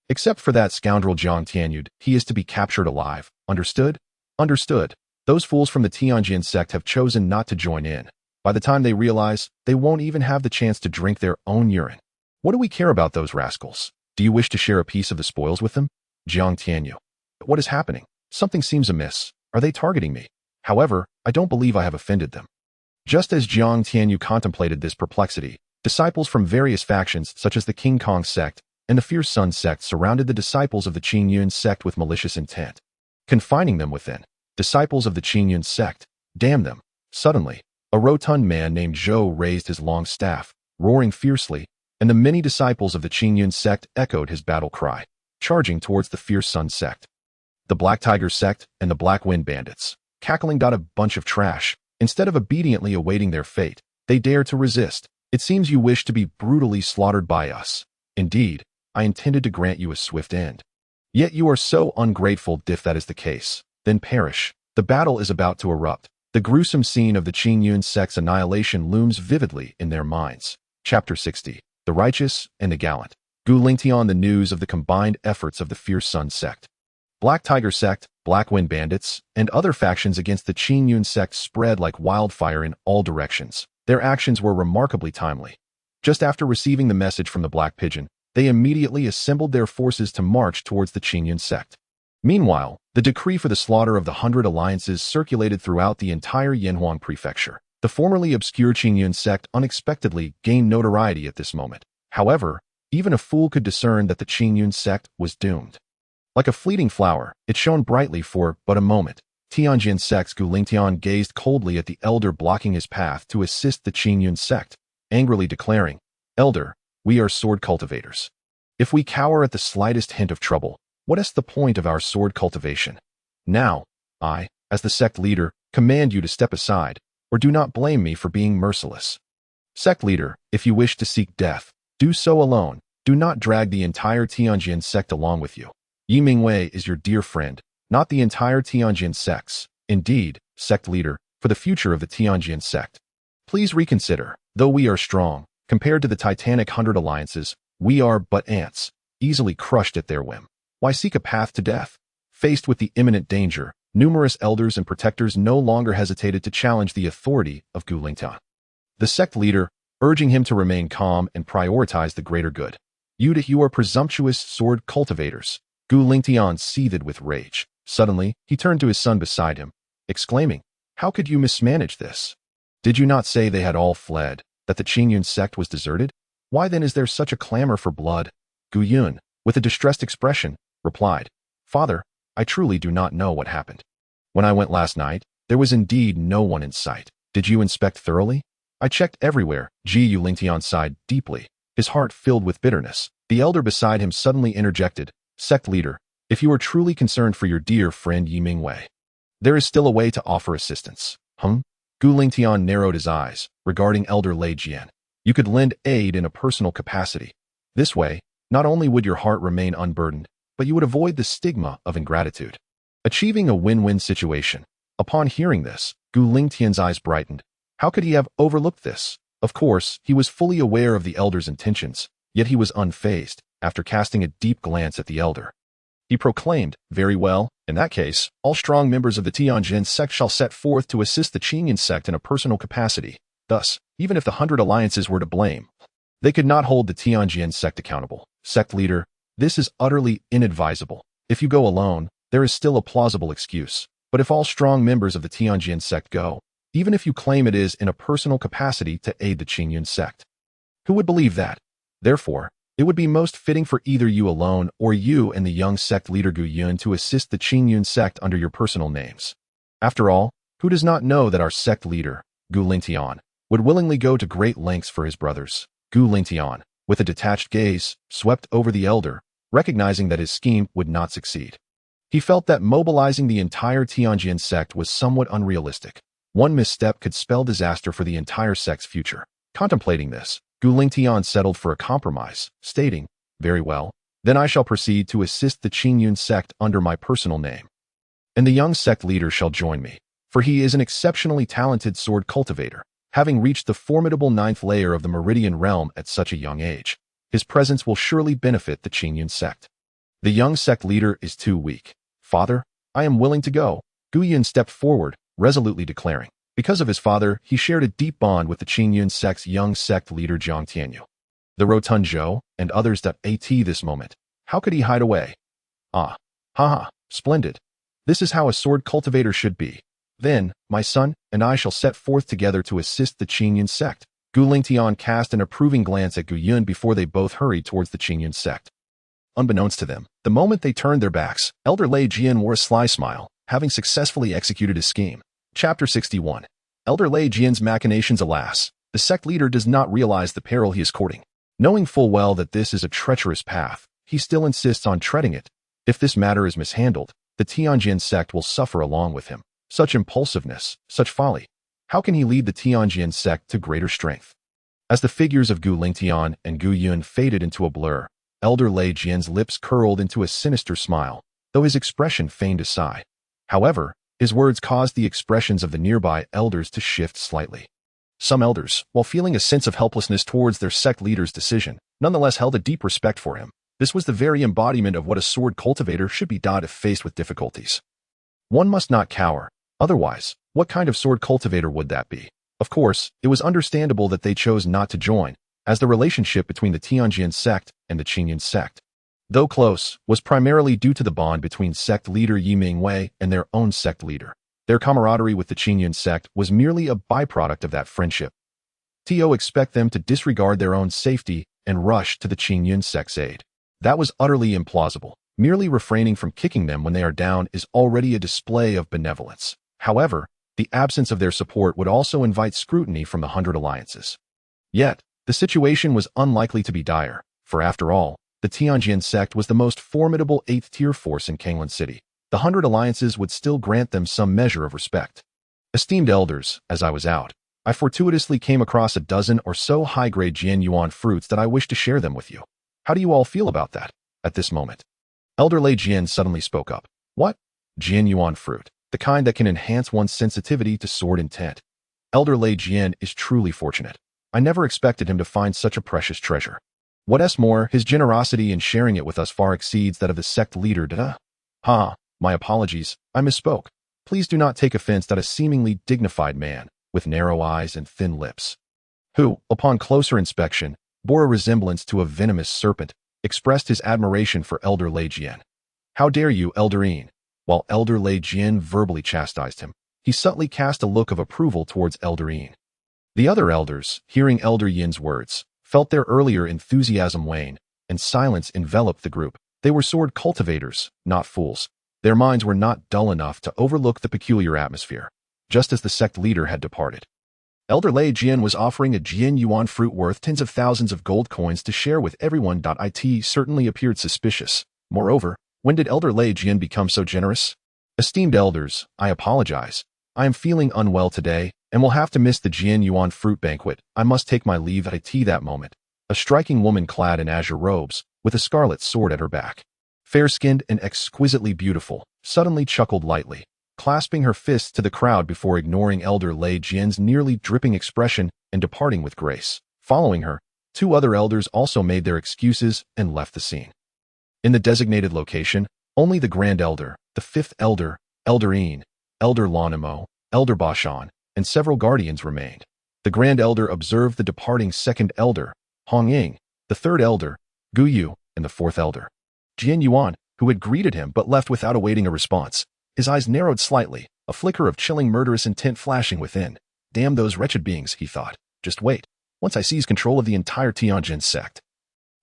Speaker 1: Except for that scoundrel Jiang Tianyu, he is to be captured alive. Understood? Understood. Those fools from the Tianjin sect have chosen not to join in. By the time they realize, they won't even have the chance to drink their own urine. What do we care about those rascals? Do you wish to share a piece of the spoils with them? Jiang Tianyu. What is happening? Something seems amiss. Are they targeting me? However, I don't believe I have offended them. Just as Jiang Tianyu contemplated this perplexity, disciples from various factions such as the Qingyun Sect and the Fierce Sun Sect surrounded the disciples of the Qingyun Sect with malicious intent, confining them within. Disciples of the Qingyun Sect, damn them. Suddenly, a rotund man named Zhou raised his long staff, roaring fiercely, and the many disciples of the Qingyun Sect echoed his battle cry, charging towards the fierce Sun Sect. The Black Tiger Sect and the Black Wind Bandits, cackling a bunch of trash. Instead of obediently awaiting their fate, they dare to resist. It seems you wish to be brutally slaughtered by us. Indeed, I intended to grant you a swift end. Yet you are so ungrateful. If that is the case, then perish. The battle is about to erupt. The gruesome scene of the Qingyun Sect's annihilation looms vividly in their minds. Chapter 60. The Righteous and the Gallant. Gu Lingtian. The news of the combined efforts of the fierce Sun Sect, Black Tiger Sect, Black Wind Bandits, and other factions against the Qingyun Sect spread like wildfire in all directions. Their actions were remarkably timely. Just after receiving the message from the Black Pigeon, they immediately assembled their forces to march towards the Qingyun Sect. Meanwhile, the decree for the slaughter of the 100 alliances circulated throughout the entire Yanhuang prefecture. The formerly obscure Qingyun Sect unexpectedly gained notoriety at this moment. However, even a fool could discern that the Qingyun Sect was doomed. Like a fleeting flower, it shone brightly for but a moment. Tianjin Sect's Gu Lingtian gazed coldly at the elder blocking his path to assist the Qingyun Sect, angrily declaring, "Elder, we are sword cultivators. If we cower at the slightest hint of trouble, what is the point of our sword cultivation? Now, I, as the sect leader, command you to step aside, or do not blame me for being merciless. Sect leader, if you wish to seek death, do so alone. Do not drag the entire Tianjin Sect along with you. Yi Mingwei is your dear friend, not the entire Tianjin Sects. Indeed, sect leader, for the future of the Tianjin Sect, please reconsider. Though we are strong, compared to the titanic 100 alliances, we are but ants, easily crushed at their whim. Why seek a path to death? Faced with the imminent danger, numerous elders and protectors no longer hesitated to challenge the authority of Gu Lingtian, the sect leader, urging him to remain calm and prioritize the greater good. You are presumptuous sword cultivators. Gu Lingtian seethed with rage. Suddenly, he turned to his son beside him, exclaiming, "How could you mismanage this? Did you not say they had all fled, that the Qingyun Sect was deserted? Why then is there such a clamor for blood?" Gu Yun, with a distressed expression, replied, "Father, I truly do not know what happened. When I went last night, there was indeed no one in sight. Did you inspect thoroughly?" "I checked everywhere." Gu Lingtian sighed deeply, his heart filled with bitterness. The elder beside him suddenly interjected, "Sect leader, if you are truly concerned for your dear friend Yi Mingwei, there is still a way to offer assistance." Gu Lingtian narrowed his eyes, regarding Elder Lei Jian. "You could lend aid in a personal capacity. This way, not only would your heart remain unburdened, but you would avoid the stigma of ingratitude, achieving a win-win situation." Upon hearing this, Gu Lingtian's eyes brightened. How could he have overlooked this? Of course, he was fully aware of the elder's intentions, yet he was unfazed. After casting a deep glance at the elder, he proclaimed, "Very well, in that case, all strong members of the Tianjin Sect shall set forth to assist the Qingyun Sect in a personal capacity. Thus, even if the 100 alliances were to blame, they could not hold the Tianjin Sect accountable. Sect leader, this is utterly inadvisable. If you go alone, there is still a plausible excuse. But if all strong members of the Tianjin Sect go, even if you claim it is in a personal capacity to aid the Qingyun Sect, who would believe that? Therefore, it would be most fitting for either you alone or you and the young sect leader Gu Yun to assist the Qingyun Sect under your personal names. After all, who does not know that our sect leader, Gu Lingtian, would willingly go to great lengths for his brothers?" Gu Lingtian, with a detached gaze, swept over the elder, recognizing that his scheme would not succeed. He felt that mobilizing the entire Tianjin Sect was somewhat unrealistic. One misstep could spell disaster for the entire sect's future. Contemplating this, Gu Lingtian settled for a compromise, stating, "Very well, then I shall proceed to assist the Qingyun Sect under my personal name. And the young sect leader shall join me, for he is an exceptionally talented sword cultivator, having reached the formidable 9th layer of the Meridian realm at such a young age. His presence will surely benefit the Qingyun Sect. The young sect leader is too weak. Father, I am willing to go." Gu Yun stepped forward, resolutely declaring. Because of his father, he shared a deep bond with the Qingyun Sect's young sect leader Jiang Tianyu, the rotund Zhou, and others. At this moment, how could he hide away? Splendid. This is how a sword cultivator should be. Then, my son and I shall set forth together to assist the Qingyun Sect. Gu Lingtian cast an approving glance at Gu Yun before they both hurried towards the Qingyun Sect. Unbeknownst to them, the moment they turned their backs, Elder Lei Jian wore a sly smile. having successfully executed his scheme. Chapter 61. Elder Lei Jian's machinations. Alas, the sect leader does not realize the peril he is courting. Knowing full well that this is a treacherous path, he still insists on treading it. If this matter is mishandled, the Qingyun Sect will suffer along with him. Such impulsiveness, such folly. How can he lead the Qingyun Sect to greater strength? As the figures of Gu Lingtian and Gu Yun faded into a blur, Elder Lei Jian's lips curled into a sinister smile, though his expression feigned a sigh. However, his words caused the expressions of the nearby elders to shift slightly. Some elders, while feeling a sense of helplessness towards their sect leader's decision, nonetheless held a deep respect for him. This was the very embodiment of what a sword cultivator should be if faced with difficulties. One must not cower. Otherwise, what kind of sword cultivator would that be? Of course, it was understandable that they chose not to join, as the relationship between the Qingyun Sect and the Qingyun Sect, though close, was primarily due to the bond between sect leader Yi Mingwei and their own sect leader. Their camaraderie with the Qingyun Sect was merely a byproduct of that friendship. To expect them to disregard their own safety and rush to the Qingyun Sect's aid. That was utterly implausible. Merely refraining from kicking them when they are down is already a display of benevolence. However, the absence of their support would also invite scrutiny from the 100 alliances. Yet, the situation was unlikely to be dire, for after all, the Qingyun Sect was the most formidable 8th-tier force in Qingyun City. The 100 alliances would still grant them some measure of respect. Esteemed elders, as I was out, I fortuitously came across a dozen or so high-grade Jianyuan fruits that I wish to share them with you. How do you all feel about that, at this moment? Elder Lei Jian suddenly spoke up. What? Jianyuan fruit, the kind that can enhance one's sensitivity to sword intent. Elder Lei Jian is truly fortunate. I never expected him to find such a precious treasure. What's more, his generosity in sharing it with us far exceeds that of the sect leader. My apologies, I misspoke. Please do not take offense that a seemingly dignified man, with narrow eyes and thin lips, who, upon closer inspection, bore a resemblance to a venomous serpent, expressed his admiration for Elder Lei Jian. How dare you, Elder Yin? While Elder Lei Jian verbally chastised him, he subtly cast a look of approval towards Elder Yin. The other elders, hearing Elder Yin's words, felt their earlier enthusiasm wane, and silence enveloped the group. They were sword cultivators, not fools. Their minds were not dull enough to overlook the peculiar atmosphere. Just as the sect leader had departed, Elder Lei Jian was offering a Jianyuan fruit worth tens of thousands of gold coins to share with everyone. It certainly appeared suspicious. Moreover, when did Elder Lei Jian become so generous? Esteemed elders, I apologize. I am feeling unwell today, and will have to miss the Jianyuan fruit banquet. I must take my leave at that moment. A striking woman clad in azure robes, with a scarlet sword at her back, fair-skinned and exquisitely beautiful, suddenly chuckled lightly, clasping her fists to the crowd before ignoring Elder Lei Jian's nearly dripping expression and departing with grace. Following her, 2 other elders also made their excuses and left the scene. In the designated location, only the Grand Elder, the 5th Elder, Elder Yin, Elder Lonimo, Elder Bashan, and several guardians remained. The Grand Elder observed the departing 2nd Elder, Hong Ying, the 3rd Elder, Gu Yu, and the 4th Elder, Jian Yuan, who had greeted him but left without awaiting a response. His eyes narrowed slightly, a flicker of chilling murderous intent flashing within. Damn those wretched beings, he thought. Just wait. Once I seize control of the entire Qingyun Sect,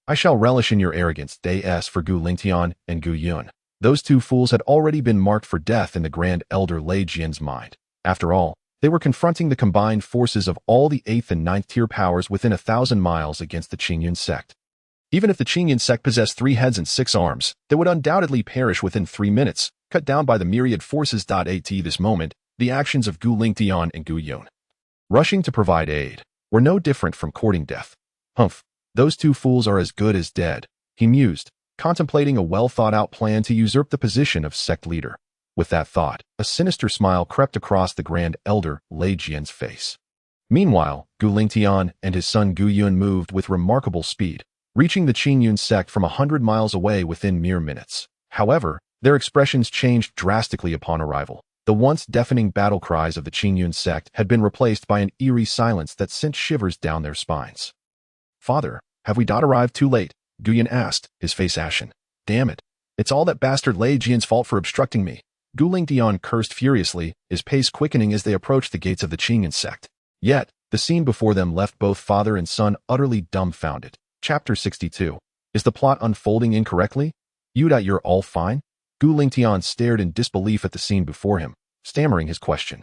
Speaker 1: I shall relish in your arrogance. Des for Gu Lingtian and Gu Yun. Those 2 fools had already been marked for death in the Grand Elder Lei Jian's mind. After all, they were confronting the combined forces of all the 8th and 9th tier powers within 1,000 miles against the Qingyun Sect. Even if the Qingyun Sect possessed 3 heads and 6 arms, they would undoubtedly perish within 3 minutes, cut down by the myriad forces. At this moment, the actions of Gu Lingtian and Gu Yun, rushing to provide aid, were no different from courting death. Humph, those 2 fools are as good as dead, he mused, contemplating a well-thought-out plan to usurp the position of sect leader. With that thought, a sinister smile crept across the Grand Elder Lei Jian's face. Meanwhile, Gu Lingtian and his son Gu Yun moved with remarkable speed, reaching the Qingyun Sect from 100 miles away within mere minutes. However, their expressions changed drastically upon arrival. The once deafening battle cries of the Qingyun Sect had been replaced by an eerie silence that sent shivers down their spines. Father, have we arrived too late? Gu Yun asked, his face ashen. Damn it. It's all that bastard Lei Jian's fault for obstructing me. Gu Lingtian cursed furiously, his pace quickening as they approached the gates of the Qingyun Sect. Yet, the scene before them left both father and son utterly dumbfounded. Chapter 62. Is the plot unfolding incorrectly? You're all fine? Gu Lingtian stared in disbelief at the scene before him, stammering his question.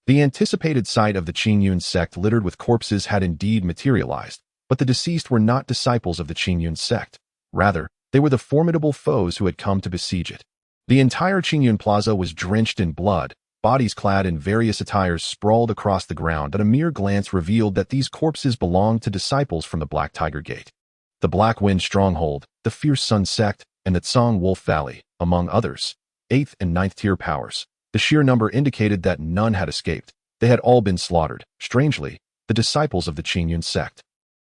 Speaker 1: The anticipated sight of the Qingyun Sect littered with corpses had indeed materialized, but the deceased were not disciples of the Qingyun Sect. Rather, they were the formidable foes who had come to besiege it. The entire Qingyun Plaza was drenched in blood, bodies clad in various attires sprawled across the ground, and a mere glance revealed that these corpses belonged to disciples from the Black Tiger Gate, the Black Wind Stronghold, the Fierce Sun Sect, and the Tsong Wolf Valley, among others. 8th and 9th tier powers. The sheer number indicated that none had escaped. They had all been slaughtered. Strangely, the disciples of the Qingyun Sect,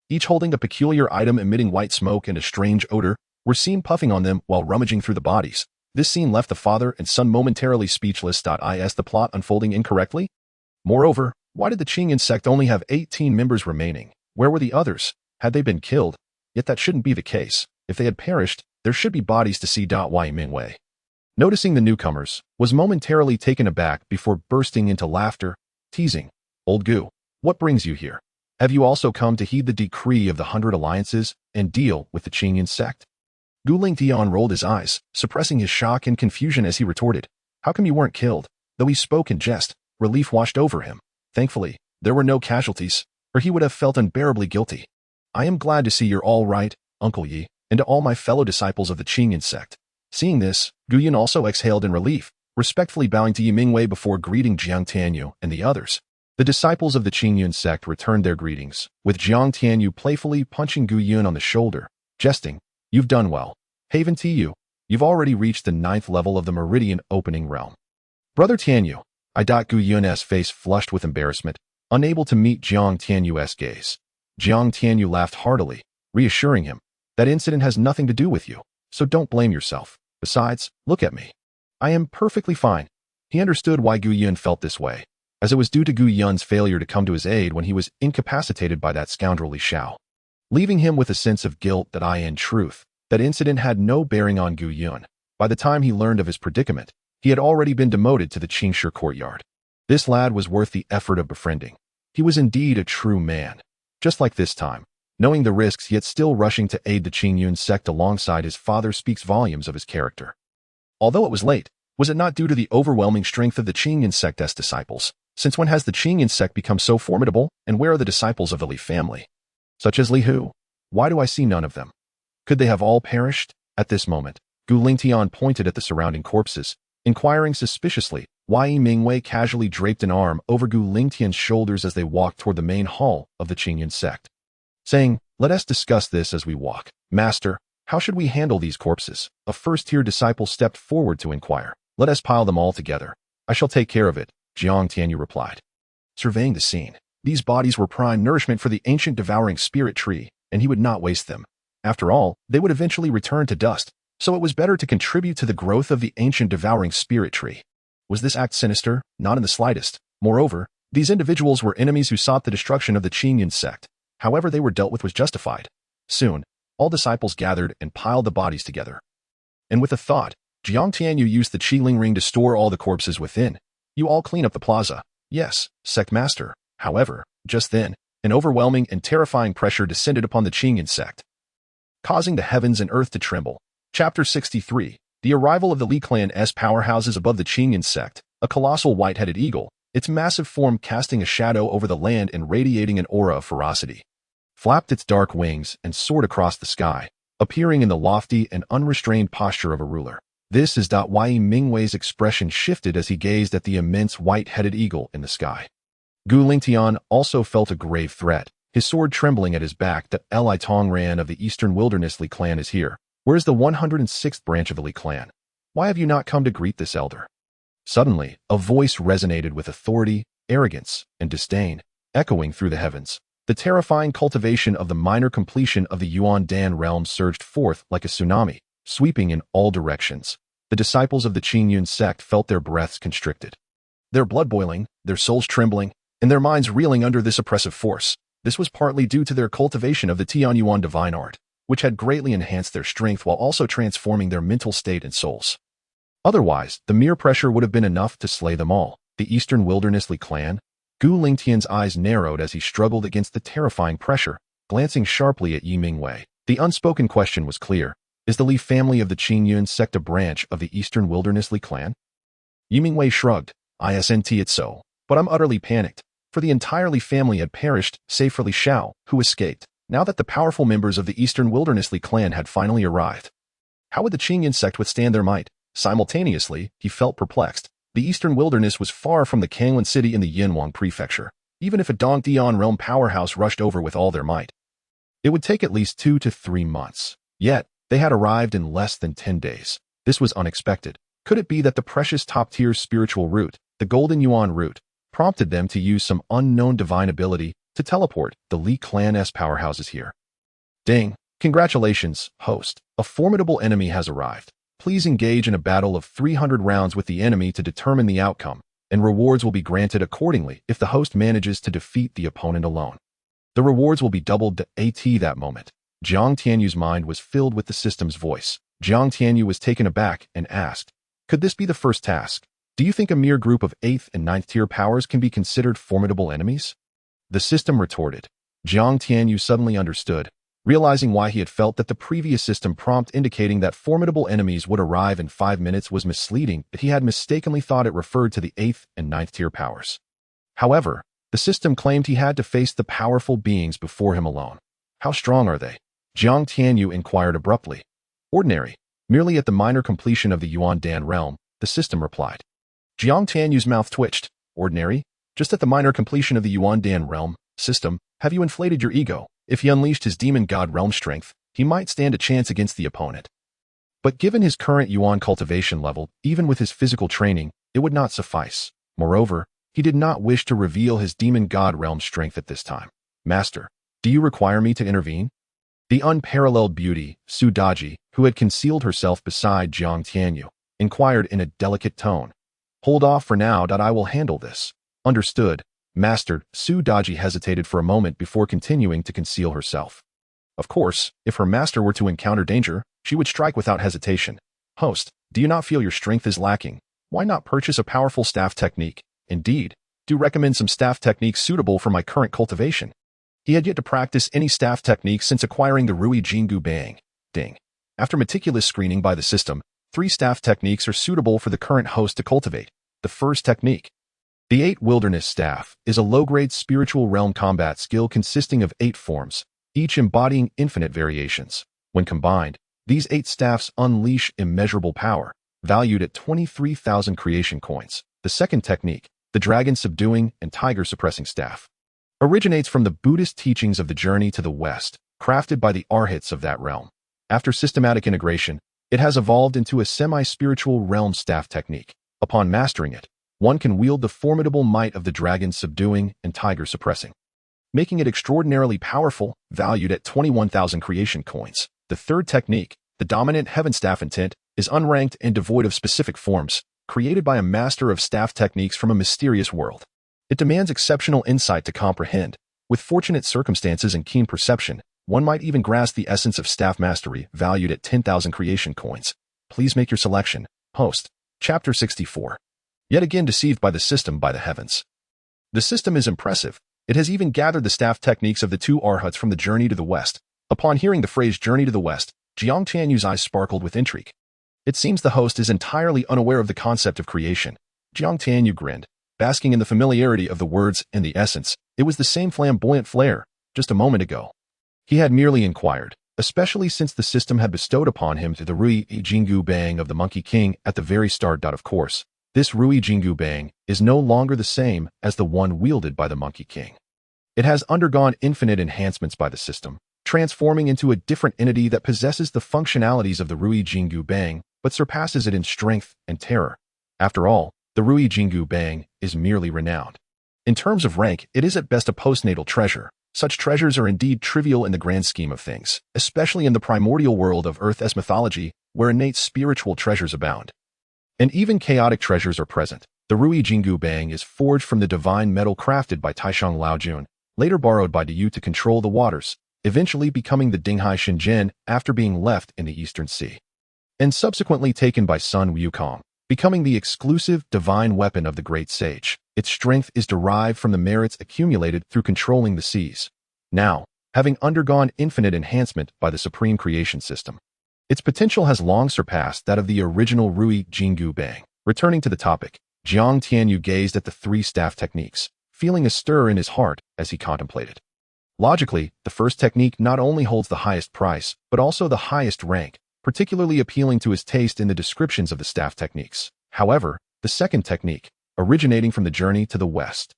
Speaker 1: each holding a peculiar item emitting white smoke and a strange odor, were seen puffing on them while rummaging through the bodies. This scene left the father and son momentarily speechless. Is the plot unfolding incorrectly? Moreover, why did the Qingyun Sect only have 18 members remaining? Where were the others? Had they been killed? Yet that shouldn't be the case. If they had perished, there should be bodies to see. Yi Mingwei, noticing the newcomers, was momentarily taken aback before bursting into laughter, teasing, "Old Gu, what brings you here? Have you also come to heed the decree of the 100 Alliances and deal with the Qingyun Sect?" Gu Lingtian rolled his eyes, suppressing his shock and confusion as he retorted, "How come you weren't killed?" Though he spoke in jest, relief washed over him. Thankfully, there were no casualties, or he would have felt unbearably guilty. "I am glad to see you're all right, Uncle Yi, and to all my fellow disciples of the Qingyun Sect." Seeing this, Gu Yun also exhaled in relief, respectfully bowing to Yi Mingwei before greeting Jiang Tianyu and the others. The disciples of the Qingyun Sect returned their greetings, with Jiang Tianyu playfully punching Gu Yun on the shoulder, jesting, "You've done well. Haven Tianyu, you've already reached the 9th level of the Meridian Opening Realm." "Brother Tianyu," Gu Yun's face flushed with embarrassment, unable to meet Jiang Tianyu's gaze. Jiang Tianyu laughed heartily, reassuring him, "That incident has nothing to do with you, so don't blame yourself. Besides, look at me. I am perfectly fine." He understood why Gu Yun felt this way, as it was due to Gu Yun's failure to come to his aid when he was incapacitated by that scoundrel Li Shao, leaving him with a sense of guilt that in truth, that incident had no bearing on Gu Yun. By the time he learned of his predicament, he had already been demoted to the Qingshi courtyard. This lad was worth the effort of befriending. He was indeed a true man. Just like this time, knowing the risks yet still rushing to aid the Qingyun Sect alongside his father speaks volumes of his character. Although it was late, was it not due to the overwhelming strength of the Qingyun Sect's disciples? Since when has the Qingyun Sect become so formidable, and where are the disciples of the Li family? Such as Li Hu? Why do I see none of them? Could they have all perished? At this moment, Gu Lingtian pointed at the surrounding corpses, inquiring suspiciously why Yi Mingwei casually draped an arm over Gu Lingtian's shoulders as they walked toward the main hall of the Qingyun Sect, saying, "Let us discuss this as we walk. Master, how should we handle these corpses?" A first-tier disciple stepped forward to inquire. "Let us pile them all together. I shall take care of it," Jiang Tianyu replied. Surveying the scene, these bodies were prime nourishment for the ancient devouring spirit tree, and he would not waste them. After all, they would eventually return to dust, so it was better to contribute to the growth of the ancient devouring spirit tree. Was this act sinister? Not in the slightest. Moreover, these individuals were enemies who sought the destruction of the Qingyun Sect. However they were dealt with was justified. Soon, all disciples gathered and piled the bodies together. And with a thought, Jiang Tianyu used the Qiling ring to store all the corpses within. "You all clean up the plaza." "Yes, Sect Master." However, just then, an overwhelming and terrifying pressure descended upon the Qingyun Sect, causing the heavens and earth to tremble. Chapter 63. The arrival of the Li Clan's powerhouses above the Qingyun Sect, a colossal white-headed eagle, its massive form casting a shadow over the land and radiating an aura of ferocity, flapped its dark wings and soared across the sky, appearing in the lofty and unrestrained posture of a ruler. This is Yi Mingwei's expression shifted as he gazed at the immense white-headed eagle in the sky. Gu Lingtian also felt a grave threat, his sword trembling at his back. "The Li Tongran of the Eastern Wilderness Li clan is here. Where is the 106th branch of the Li clan? Why have you not come to greet this elder?" Suddenly, a voice resonated with authority, arrogance, and disdain, echoing through the heavens. The terrifying cultivation of the minor completion of the Yuan Dan realm surged forth like a tsunami, sweeping in all directions. The disciples of the Qingyun Sect felt their breaths constricted, their blood boiling, their souls trembling, and their minds reeling under this oppressive force. This was partly due to their cultivation of the Tianyuan divine art, which had greatly enhanced their strength while also transforming their mental state and souls. Otherwise, the mere pressure would have been enough to slay them all. The Eastern Wilderness Li clan? Gu Lingtian's eyes narrowed as he struggled against the terrifying pressure, glancing sharply at Yi Mingwei. The unspoken question was clear. Is the Li family of the Qingyun Sect a branch of the Eastern Wilderness Li clan? Yimingwei shrugged. Isn't it so? But I'm utterly panicked, for the entire Li family had perished, save for Li Shao, who escaped, now that the powerful members of the Eastern Wilderness Li clan had finally arrived. How would the Qingyun Sect withstand their might? Simultaneously, he felt perplexed. The Eastern Wilderness was far from the Qingyun city in the Yinhuang prefecture. Even if a dantian realm powerhouse rushed over with all their might, it would take at least 2 to 3 months. Yet, they had arrived in less than 10 days. This was unexpected. Could it be that the precious top-tier spiritual root, the Golden Yuan root, prompted them to use some unknown divine ability to teleport the Li clan's powerhouses here? Ding! Congratulations, host. A formidable enemy has arrived. Please engage in a battle of 300 rounds with the enemy to determine the outcome, and rewards will be granted accordingly if the host manages to defeat the opponent alone. The rewards will be doubled to AT that moment. Jiang Tianyu's mind was filled with the system's voice. Jiang Tianyu was taken aback and asked, could this be the first task? Do you think a mere group of 8th and 9th tier powers can be considered formidable enemies? The system retorted. Jiang Tianyu suddenly understood, realizing why he had felt that the previous system prompt indicating that formidable enemies would arrive in 5 minutes was misleading, that he had mistakenly thought it referred to the 8th and 9th tier powers. However, the system claimed he had to face the powerful beings before him alone. How strong are they? Jiang Tianyu inquired abruptly. Ordinary, merely at the minor completion of the Yuan Dan realm, the system replied. Jiang Tianyu's mouth twitched. Ordinary? Just at the minor completion of the Yuan Dan realm, system, have you inflated your ego? If he unleashed his demon god realm strength, he might stand a chance against the opponent. But given his current Yuan cultivation level, even with his physical training, it would not suffice. Moreover, he did not wish to reveal his demon god realm strength at this time. Master, do you require me to intervene? The unparalleled beauty, Su Daji, who had concealed herself beside Jiang Tianyu, inquired in a delicate tone. Hold off for now, I will handle this. Understood, Master. Su Daji hesitated for a moment before continuing to conceal herself. Of course, if her master were to encounter danger, she would strike without hesitation. Host, do you not feel your strength is lacking? Why not purchase a powerful staff technique? Indeed, do recommend some staff techniques suitable for my current cultivation. He had yet to practice any staff techniques since acquiring the Ruyi Jingu bang. Ding. After meticulous screening by the system, 3 staff techniques are suitable for the current host to cultivate. The first technique. The 8 Wilderness Staff is a low-grade spiritual realm combat skill consisting of 8 forms, each embodying infinite variations. When combined, these 8 staffs unleash immeasurable power, valued at 23,000 creation coins. The second technique, the Dragon Subduing and Tiger Suppressing Staff, originates from the Buddhist teachings of the journey to the West, crafted by the arhats of that realm. After systematic integration, it has evolved into a semi-spiritual realm staff technique. Upon mastering it, one can wield the formidable might of the Dragon Subduing and Tiger Suppressing, making it extraordinarily powerful, valued at 21,000 creation coins. The third technique, the Dominant Heaven Staff Intent, is unranked and devoid of specific forms, created by a master of staff techniques from a mysterious world. It demands exceptional insight to comprehend. With fortunate circumstances and keen perception, one might even grasp the essence of staff mastery, valued at 10,000 creation coins. Please make your selection. Host. Chapter 64. Yet again deceived by the system by the heavens. The system is impressive. It has even gathered the staff techniques of the 2 arhats from the journey to the West. Upon hearing the phrase journey to the West, Jiang Tianyu's eyes sparkled with intrigue. It seems the host is entirely unaware of the concept of creation. Jiang Tianyu grinned, basking in the familiarity of the words and the essence. It was the same flamboyant flair, just a moment ago. He had merely inquired, especially since the system had bestowed upon him the Ruyi Jingu bang of the Monkey King at the very start. Of course, this Ruyi Jingu bang is no longer the same as the one wielded by the Monkey King. It has undergone infinite enhancements by the system, transforming into a different entity that possesses the functionalities of the Ruyi Jingu bang, but surpasses it in strength and terror. After all, the Ruyi Jingu bang is merely renowned. In terms of rank, it is at best a postnatal treasure. Such treasures are indeed trivial in the grand scheme of things, especially in the primordial world of Earth's mythology, where innate spiritual treasures abound. And even chaotic treasures are present. The Ruyi Jingu bang is forged from the divine metal crafted by Taishang Laojun, later borrowed by Diyu to control the waters, eventually becoming the Dinghai Shenzhen after being left in the Eastern Sea, and subsequently taken by Sun Wukong, becoming the exclusive divine weapon of the great sage. Its strength is derived from the merits accumulated through controlling the seas. Now, having undergone infinite enhancement by the supreme creation system, Its potential has long surpassed that of the original Ruyi Jingu bang. Returning to the topic, Jiang Tianyu gazed at the three staff techniques, feeling a stir in his heart as he contemplated. Logically, the first technique not only holds the highest price, but also the highest rank, particularly appealing to his taste in the descriptions of the staff techniques. However, the second technique, originating from the journey to the west,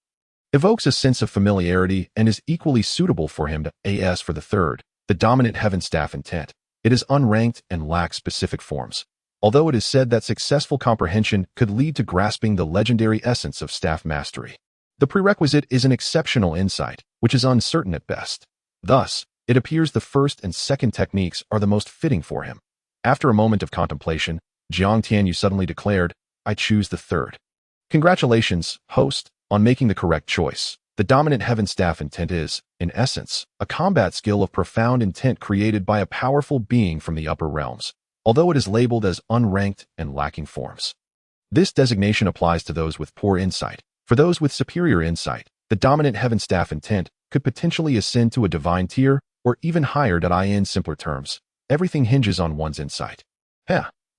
Speaker 1: evokes a sense of familiarity and is equally suitable for him. As for the third, the dominant heaven staff intent, it is unranked and lacks specific forms, although it is said that successful comprehension could lead to grasping the legendary essence of staff mastery. The prerequisite is an exceptional insight, which is uncertain at best. Thus, it appears the first and second techniques are the most fitting for him. After a moment of contemplation, Jiang Tianyu suddenly declared, "I choose the third." Congratulations, host, on making the correct choice. The dominant heaven staff intent is, in essence, a combat skill of profound intent created by a powerful being from the upper realms, although it is labeled as unranked and lacking forms. This designation applies to those with poor insight. For those with superior insight, the dominant heaven staff intent could potentially ascend to a divine tier or even higher. In simpler terms, everything hinges on one's insight.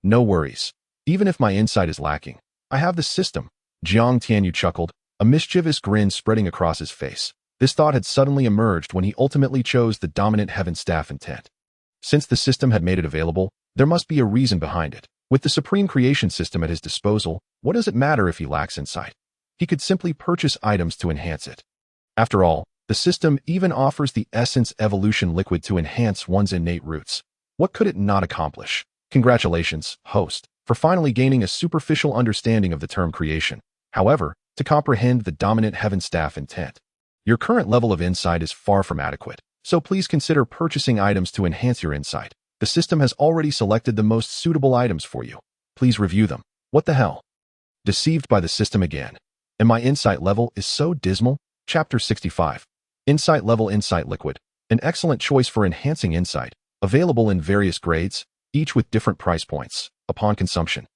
Speaker 1: No worries. Even if my insight is lacking, I have the system. Jiang Tianyu chuckled, a mischievous grin spreading across his face. This thought had suddenly emerged when he ultimately chose the dominant heaven staff intent. Since the system had made it available, there must be a reason behind it. With the supreme creation system at his disposal, what does it matter if he lacks insight? He could simply purchase items to enhance it. After all, the system even offers the essence evolution liquid to enhance one's innate roots. What could it not accomplish? Congratulations, host, for finally gaining a superficial understanding of the term creation. However, to comprehend the dominant heaven staff intent, your current level of insight is far from adequate, so please consider purchasing items to enhance your insight. The system has already selected the most suitable items for you. Please review them. What the hell? Deceived by the system again. And my insight level is so dismal? Chapter 65. Insight level insight liquid. An excellent choice for enhancing insight, available in various grades, each with different price points. Upon consumption,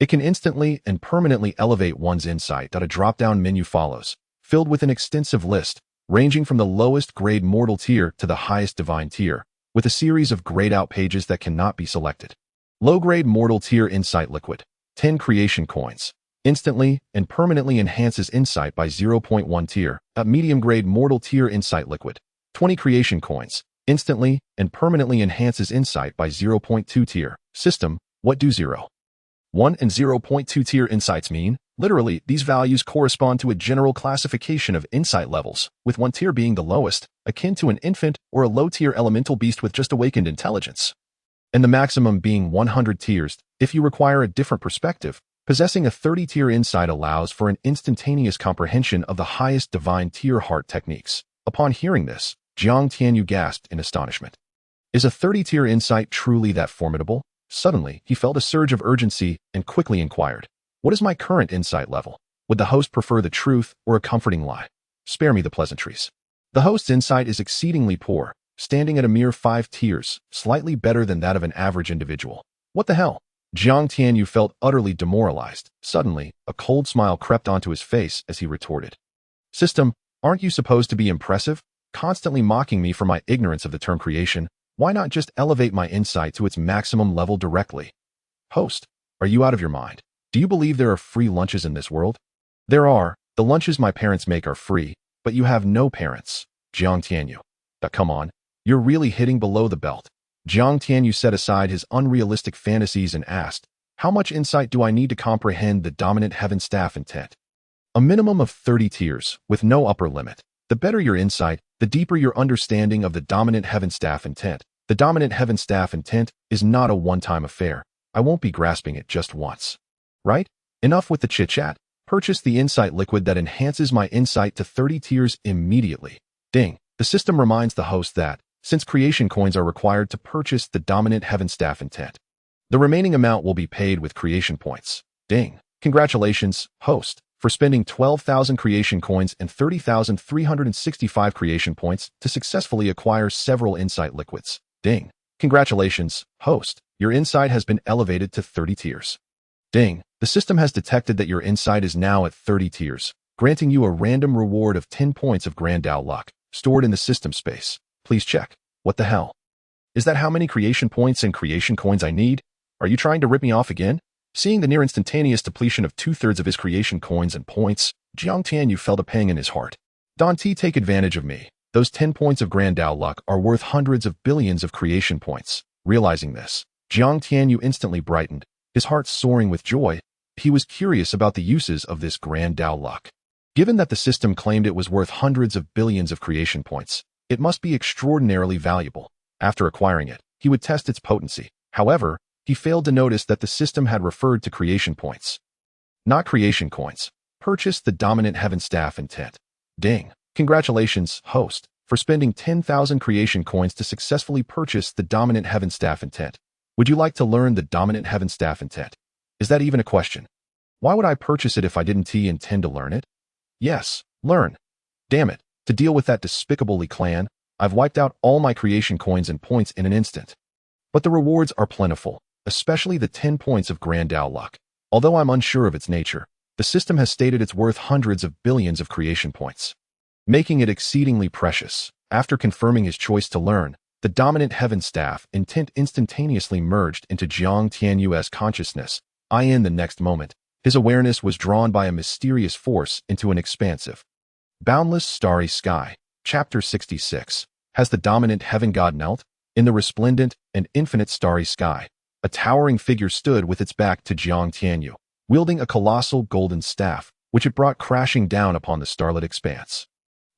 Speaker 1: it can instantly and permanently elevate one's insight. A drop-down menu follows, filled with an extensive list, ranging from the lowest grade mortal tier to the highest divine tier, with a series of grayed-out pages that cannot be selected. Low-grade mortal tier insight liquid. 10 creation coins. Instantly and permanently enhances insight by 0.1 tier. A medium-grade mortal tier insight liquid. 20 creation coins. Instantly and permanently enhances insight by 0.2 tier. System, what do 0, 1 and 0.2 tier insights mean? Literally, these values correspond to a general classification of insight levels, with 1 tier being the lowest, akin to an infant or a low-tier elemental beast with just awakened intelligence, and the maximum being 100 tiers. If you require a different perspective, possessing a 30-tier insight allows for an instantaneous comprehension of the highest divine tier heart techniques. Upon hearing this, Jiang Tianyu gasped in astonishment. Is a 30-tier insight truly that formidable? Suddenly, he felt a surge of urgency and quickly inquired, "What is my current insight level? Would the host prefer the truth or a comforting lie? Spare me the pleasantries." The host's insight is exceedingly poor, standing at a mere 5 tiers, slightly better than that of an average individual. What the hell? Jiang Tianyu felt utterly demoralized. Suddenly, a cold smile crept onto his face as he retorted, "System, aren't you supposed to be impressive? Constantly mocking me for my ignorance of the term creation. Why not just elevate my insight to its maximum level directly?" Host, are you out of your mind? Do you believe there are free lunches in this world? There are. The lunches my parents make are free, but you have no parents. Jiang Tianyu. Come on, you're really hitting below the belt. Jiang Tianyu set aside his unrealistic fantasies and asked, "How much insight do I need to comprehend the dominant heaven staff intent?" A minimum of 30 tiers, with no upper limit. The better your insight, the deeper your understanding of the dominant heaven staff intent. The dominant heaven staff intent is not a one-time affair. I won't be grasping it just once. Right? Enough with the chit-chat. Purchase the insight liquid that enhances my insight to 30 tiers immediately. Ding. The system reminds the host that, since creation coins are required to purchase the dominant heaven staff intent, the remaining amount will be paid with creation points. Ding. Congratulations, host, for spending 12,000 creation coins and 30,365 creation points to successfully acquire several insight liquids. Ding. Congratulations, host. Your insight has been elevated to 30 tiers. Ding. The system has detected that your insight is now at 30 tiers, granting you a random reward of 10 points of Grand Dao luck, stored in the system space. Please check. What the hell? Is that how many creation points and creation coins I need? Are you trying to rip me off again? Seeing the near-instantaneous depletion of 2/3 of his creation coins and points, Jiang Tianyu felt a pang in his heart. Danti, take advantage of me. Those 10 points of Grand Dao luck are worth hundreds of billions of creation points. Realizing this, Jiang Tianyu instantly brightened, his heart soaring with joy. He was curious about the uses of this Grand Dao luck. Given that the system claimed it was worth hundreds of billions of creation points, it must be extraordinarily valuable. After acquiring it, he would test its potency. However, he failed to notice that the system had referred to creation points, not creation coins. Purchase the dominant heaven staff intent. Ding. Congratulations, host, for spending 10,000 creation coins to successfully purchase the dominant heaven staff intent. Would you like to learn the dominant heaven staff intent? Is that even a question? Why would I purchase it if I didn't intend to learn it? Yes, learn. Damn it, to deal with that despicable Li clan, I've wiped out all my creation coins and points in an instant. But the rewards are plentiful, especially the 10 points of Grand Dao luck. Although I'm unsure of its nature, the system has stated it's worth hundreds of billions of creation points, making it exceedingly precious. After confirming his choice to learn, the dominant heaven staff intent instantaneously merged into Jiang Tianyu's consciousness. In the next moment, his awareness was drawn by a mysterious force into an expansive, boundless starry sky. Chapter 66. Has the dominant heaven god knelt? In the resplendent and infinite starry sky, a towering figure stood with its back to Jiang Tianyu, wielding a colossal golden staff, which it brought crashing down upon the starlit expanse.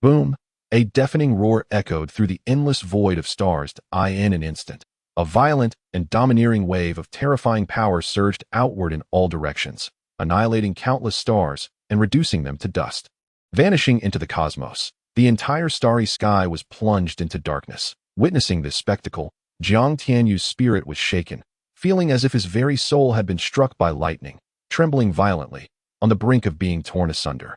Speaker 1: Boom! A deafening roar echoed through the endless void of stars. In an instant, a violent and domineering wave of terrifying power surged outward in all directions, annihilating countless stars and reducing them to dust. Vanishing into the cosmos, the entire starry sky was plunged into darkness. Witnessing this spectacle, Jiang Tianyu's spirit was shaken, feeling as if his very soul had been struck by lightning, trembling violently, on the brink of being torn asunder.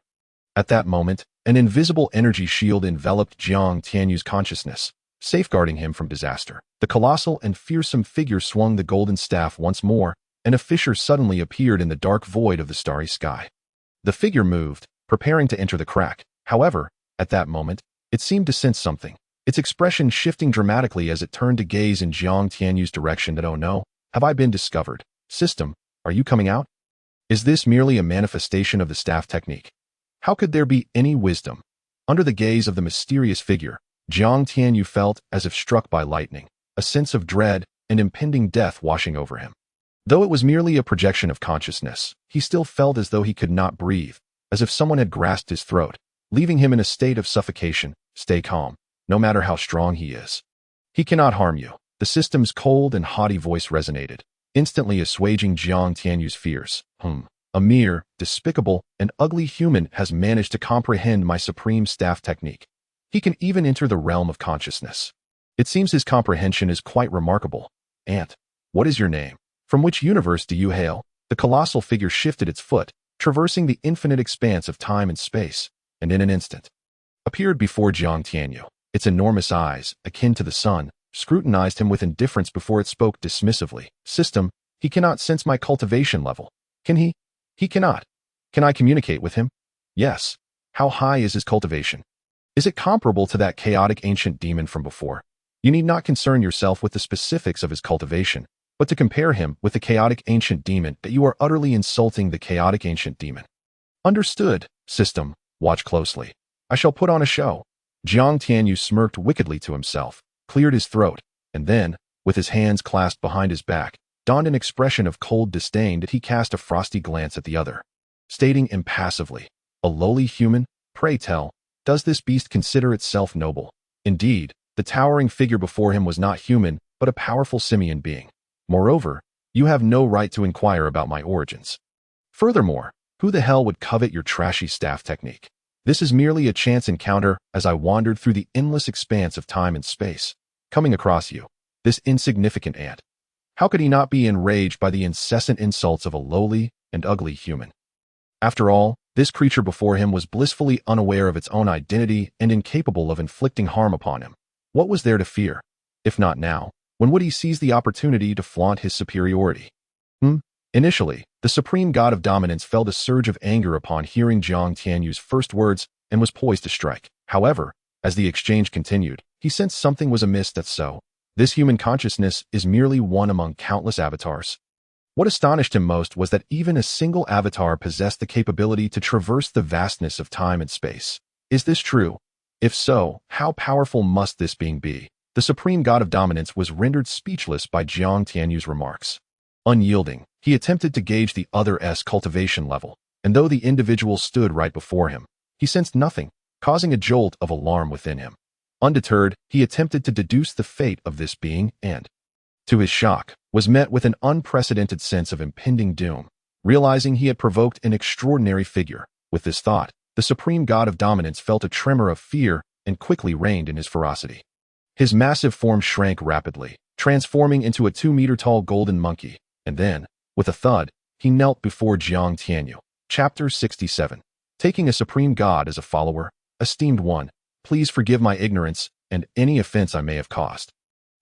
Speaker 1: At that moment, an invisible energy shield enveloped Jiang Tianyu's consciousness, safeguarding him from disaster. The colossal and fearsome figure swung the golden staff once more, and a fissure suddenly appeared in the dark void of the starry sky. The figure moved, preparing to enter the crack. However, at that moment, it seemed to sense something, its expression shifting dramatically as it turned to gaze in Jiang Tianyu's direction. Oh no, have I been discovered? System, are you coming out? Is this merely a manifestation of the staff technique? How could there be any wisdom? Under the gaze of the mysterious figure, Jiang Tianyu felt as if struck by lightning, a sense of dread and impending death washing over him. Though it was merely a projection of consciousness, he still felt as though he could not breathe, as if someone had grasped his throat, leaving him in a state of suffocation. Stay calm, no matter how strong he is. He cannot harm you. The system's cold and haughty voice resonated, instantly assuaging Jiang Tianyu's fears. A mere, despicable, and ugly human has managed to comprehend my supreme staff technique. He can even enter the realm of consciousness. It seems his comprehension is quite remarkable. Ant, what is your name? From which universe do you hail? The colossal figure shifted its foot, traversing the infinite expanse of time and space, and in an instant, appeared before Jiang Tianyu. Its enormous eyes, akin to the sun, scrutinized him with indifference before it spoke dismissively. System, he cannot sense my cultivation level. Can he? He cannot. Can I communicate with him? Yes. How high is his cultivation? Is it comparable to that chaotic ancient demon from before? You need not concern yourself with the specifics of his cultivation, but to compare him with the chaotic ancient demon, that you are utterly insulting the chaotic ancient demon. Understood, system. Watch closely. I shall put on a show. Jiang Tianyu smirked wickedly to himself, cleared his throat, and then, with his hands clasped behind his back, donned an expression of cold disdain that he cast a frosty glance at the other, stating impassively, "A lowly human? Pray tell, does this beast consider itself noble?" Indeed, the towering figure before him was not human, but a powerful simian being. Moreover, you have no right to inquire about my origins. Furthermore, who the hell would covet your trashy staff technique? This is merely a chance encounter as I wandered through the endless expanse of time and space, coming across you, this insignificant ant. How could he not be enraged by the incessant insults of a lowly and ugly human? After all, this creature before him was blissfully unaware of its own identity and incapable of inflicting harm upon him. What was there to fear? If not now, when would he seize the opportunity to flaunt his superiority? Initially, the supreme god of dominance felt a surge of anger upon hearing Jiang Tianyu's first words and was poised to strike. However, as the exchange continued, he sensed something was amiss. This human consciousness is merely one among countless avatars. What astonished him most was that even a single avatar possessed the capability to traverse the vastness of time and space. Is this true? If so, how powerful must this being be? The supreme god of dominance was rendered speechless by Jiang Tianyu's remarks. Unyielding, he attempted to gauge the other's cultivation level, and though the individual stood right before him, he sensed nothing, causing a jolt of alarm within him. Undeterred, he attempted to deduce the fate of this being and, to his shock, was met with an unprecedented sense of impending doom, realizing he had provoked an extraordinary figure. With this thought, the supreme god of dominance felt a tremor of fear and quickly reined in his ferocity. His massive form shrank rapidly, transforming into a 2-meter-tall golden monkey, and then, with a thud, he knelt before Jiang Tianyu. Chapter 67. Taking a supreme god as a follower, esteemed one, please forgive my ignorance and any offense I may have caused.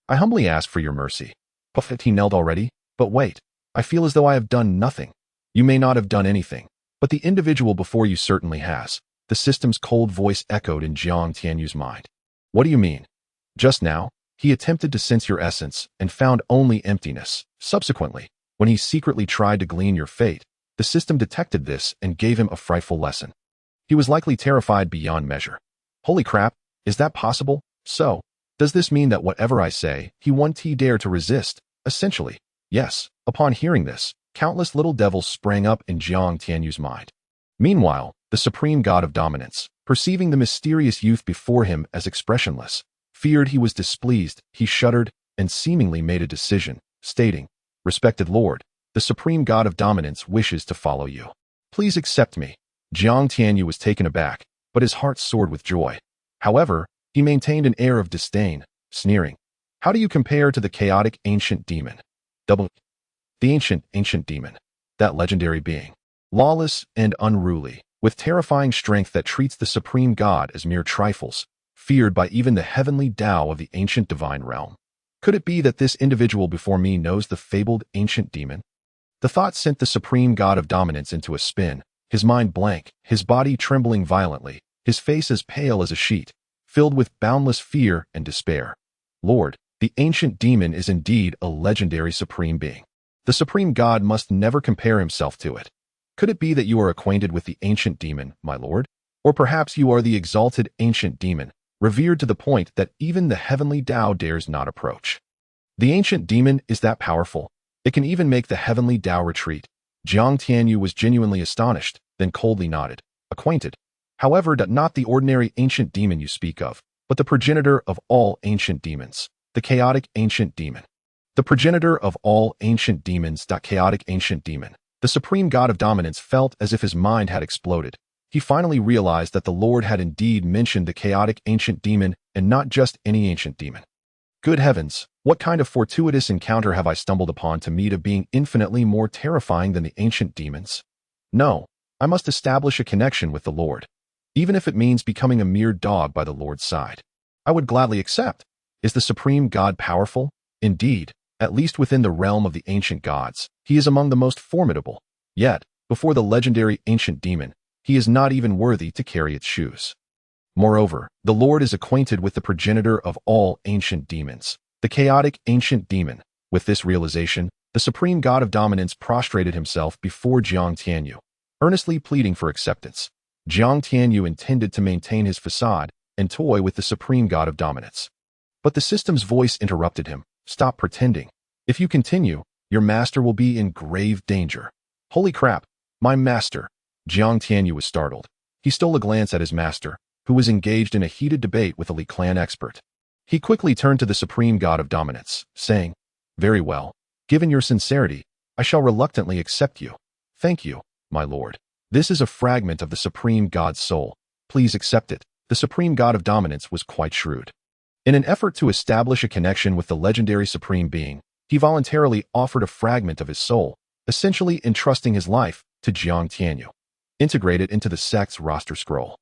Speaker 1: I humbly ask for your mercy. Puffet, he knelt already, but wait, I feel as though I have done nothing. You may not have done anything, but the individual before you certainly has. The system's cold voice echoed in Jiang Tianyu's mind. What do you mean? Just now, he attempted to sense your essence and found only emptiness. Subsequently, when he secretly tried to glean your fate, the system detected this and gave him a frightful lesson. He was likely terrified beyond measure. Holy crap, is that possible? So, does this mean that whatever I say, he won't dare to resist? Essentially, yes. Upon hearing this, countless little devils sprang up in Jiang Tianyu's mind. Meanwhile, the supreme god of dominance, perceiving the mysterious youth before him as expressionless, feared he was displeased, he shuddered, and seemingly made a decision, stating, Respected Lord, the supreme god of dominance wishes to follow you. Please accept me. Jiang Tianyu was taken aback, but his heart soared with joy. However, he maintained an air of disdain, sneering. How do you compare to the chaotic ancient demon? The ancient demon. That legendary being. Lawless and unruly, with terrifying strength that treats the supreme god as mere trifles, feared by even the heavenly Tao of the ancient divine realm. Could it be that this individual before me knows the fabled ancient demon? The thought sent the supreme god of dominance into a spin, his mind blank, his body trembling violently, his face as pale as a sheet, filled with boundless fear and despair. Lord, the ancient demon is indeed a legendary supreme being. The supreme god must never compare himself to it. Could it be that you are acquainted with the ancient demon, my lord? Or perhaps you are the exalted ancient demon, revered to the point that even the heavenly Tao dares not approach. The ancient demon is that powerful. It can even make the heavenly Tao retreat. Jiang Tianyu was genuinely astonished, then coldly nodded. Acquainted. However, not the ordinary ancient demon you speak of, but the progenitor of all ancient demons, the chaotic ancient demon. The progenitor of all ancient demons, the chaotic ancient demon. The supreme god of dominance felt as if his mind had exploded. He finally realized that the Lord had indeed mentioned the chaotic ancient demon and not just any ancient demon. Good heavens, what kind of fortuitous encounter have I stumbled upon to meet a being infinitely more terrifying than the ancient demons? No, I must establish a connection with the Lord. Even if it means becoming a mere dog by the Lord's side. I would gladly accept. Is the supreme god powerful? Indeed, at least within the realm of the ancient gods, he is among the most formidable. Yet, before the legendary ancient demon, he is not even worthy to carry its shoes. Moreover, the Lord is acquainted with the progenitor of all ancient demons, the chaotic ancient demon. With this realization, the supreme god of dominance prostrated himself before Jiang Tianyu, earnestly pleading for acceptance. Jiang Tianyu intended to maintain his facade and toy with the supreme god of dominance. But the system's voice interrupted him. Stop pretending. If you continue, your master will be in grave danger. Holy crap, my master. Jiang Tianyu was startled. He stole a glance at his master, who was engaged in a heated debate with a Li clan expert. He quickly turned to the supreme god of dominance, saying, Very well. Given your sincerity, I shall reluctantly accept you. Thank you, my lord. This is a fragment of the supreme god's soul. Please accept it. The supreme god of dominance was quite shrewd. In an effort to establish a connection with the legendary supreme being, he voluntarily offered a fragment of his soul, essentially entrusting his life to Jiang Tianyu, integrated into the sect's roster scroll.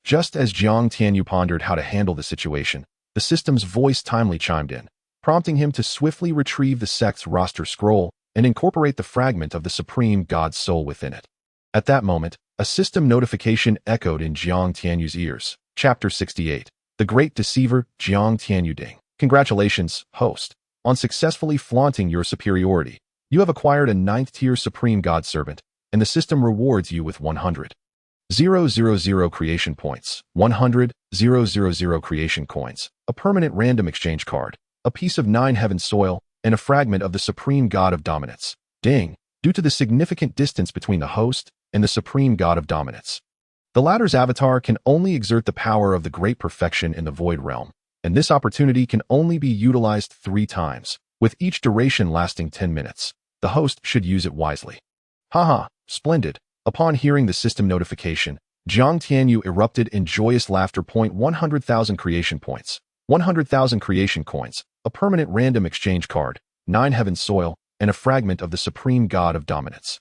Speaker 1: Just as Jiang Tianyu pondered how to handle the situation, the system's voice timely chimed in, prompting him to swiftly retrieve the sect's roster scroll and incorporate the fragment of the supreme god's soul within it. At that moment, a system notification echoed in Jiang Tianyu's ears. Chapter 68. The Great Deceiver, Jiang Tianyu Ding. Congratulations, host, on successfully flaunting your superiority. You have acquired a 9th-tier Supreme God Servant, and the system rewards you with 100,000 creation points, 100,000 creation coins, a permanent random exchange card, a piece of 9 heaven soil, and a fragment of the Supreme God of Dominance. Ding! Due to the significant distance between the host and the Supreme God of Dominance. The latter's avatar can only exert the power of the great perfection in the Void Realm, and this opportunity can only be utilized 3 times, with each duration lasting 10 minutes. The host should use it wisely. Haha, splendid. Upon hearing the system notification, Jiang Tianyu erupted in joyous laughter. 100,000 creation points, 100,000 creation coins, a permanent random exchange card, 9 heaven soil, and a fragment of the Supreme God of Dominance.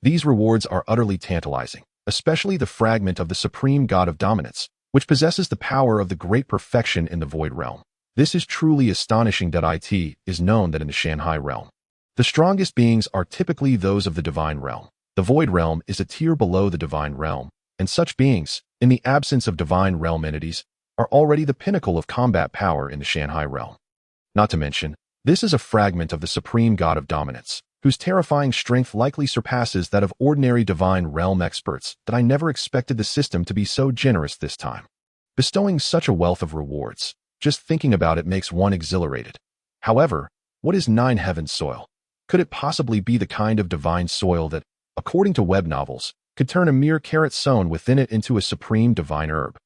Speaker 1: These rewards are utterly tantalizing, especially the fragment of the Supreme God of Dominance, which possesses the power of the great perfection in the Void Realm. This is truly astonishing. It is known that in the Shanghai realm, the strongest beings are typically those of the Divine Realm. The Void Realm is a tier below the Divine Realm, and such beings, in the absence of Divine Realm entities, are already the pinnacle of combat power in the Shanghai realm. Not to mention, this is a fragment of the Supreme God of Dominance, whose terrifying strength likely surpasses that of ordinary Divine Realm experts. I never expected the system to be so generous this time, bestowing such a wealth of rewards. Just thinking about it makes one exhilarated. However, what is 9 heaven soil? Could it possibly be the kind of divine soil that, according to web novels, could turn a mere carrot sown within it into a supreme divine herb?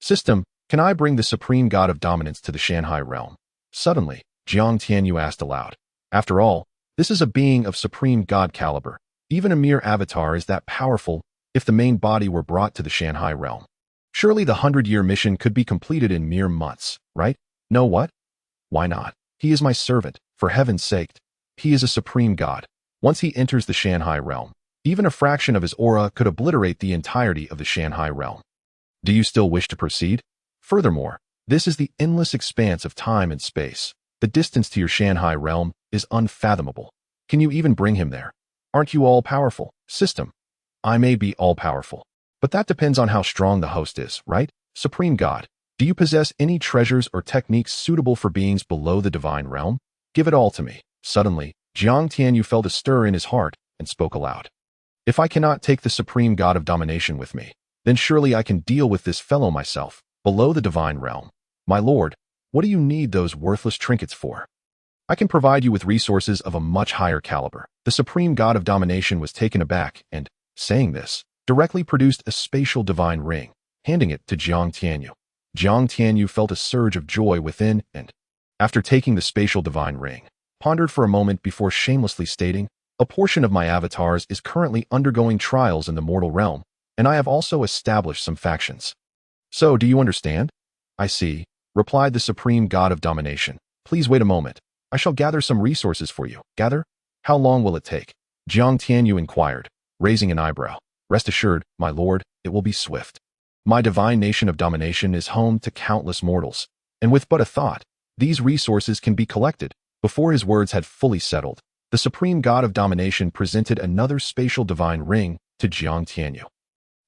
Speaker 1: System, can I bring the Supreme God of Dominance to the Shanghai realm? Suddenly, Jiang Tianyu asked aloud. After all, this is a being of Supreme God caliber. Even a mere avatar is that powerful if the main body were brought to the Shanghai realm. Surely the 100-year mission could be completed in mere months, right? No what? Why not? He is my servant, for heaven's sake. He is a supreme god. Once he enters the Shanghai realm, even a fraction of his aura could obliterate the entirety of the Shanghai realm. Do you still wish to proceed? Furthermore, this is the endless expanse of time and space. The distance to your Shanghai realm is unfathomable. Can you even bring him there? Aren't you all-powerful, system? I may be all-powerful, but that depends on how strong the host is, right? Supreme God, do you possess any treasures or techniques suitable for beings below the divine realm? Give it all to me. Suddenly, Jiang Tianyu felt a stir in his heart and spoke aloud. If I cannot take the Supreme God of Domination with me, then surely I can deal with this fellow myself, below the divine realm. My lord, what do you need those worthless trinkets for? I can provide you with resources of a much higher caliber. The Supreme God of Domination was taken aback and, saying this, directly produced a spatial divine ring, handing it to Jiang Tianyu. Jiang Tianyu felt a surge of joy within and, after taking the spatial divine ring, pondered for a moment before shamelessly stating, a portion of my avatars is currently undergoing trials in the mortal realm, and I have also established some factions. So, do you understand? I see, replied the Supreme God of Domination. Please wait a moment. I shall gather some resources for you. Gather? How long will it take? Jiang Tianyu inquired, raising an eyebrow. Rest assured, my lord, it will be swift. My divine nation of domination is home to countless mortals, and with but a thought, these resources can be collected. Before his words had fully settled, the Supreme God of Domination presented another spatial divine ring to Jiang Tianyu,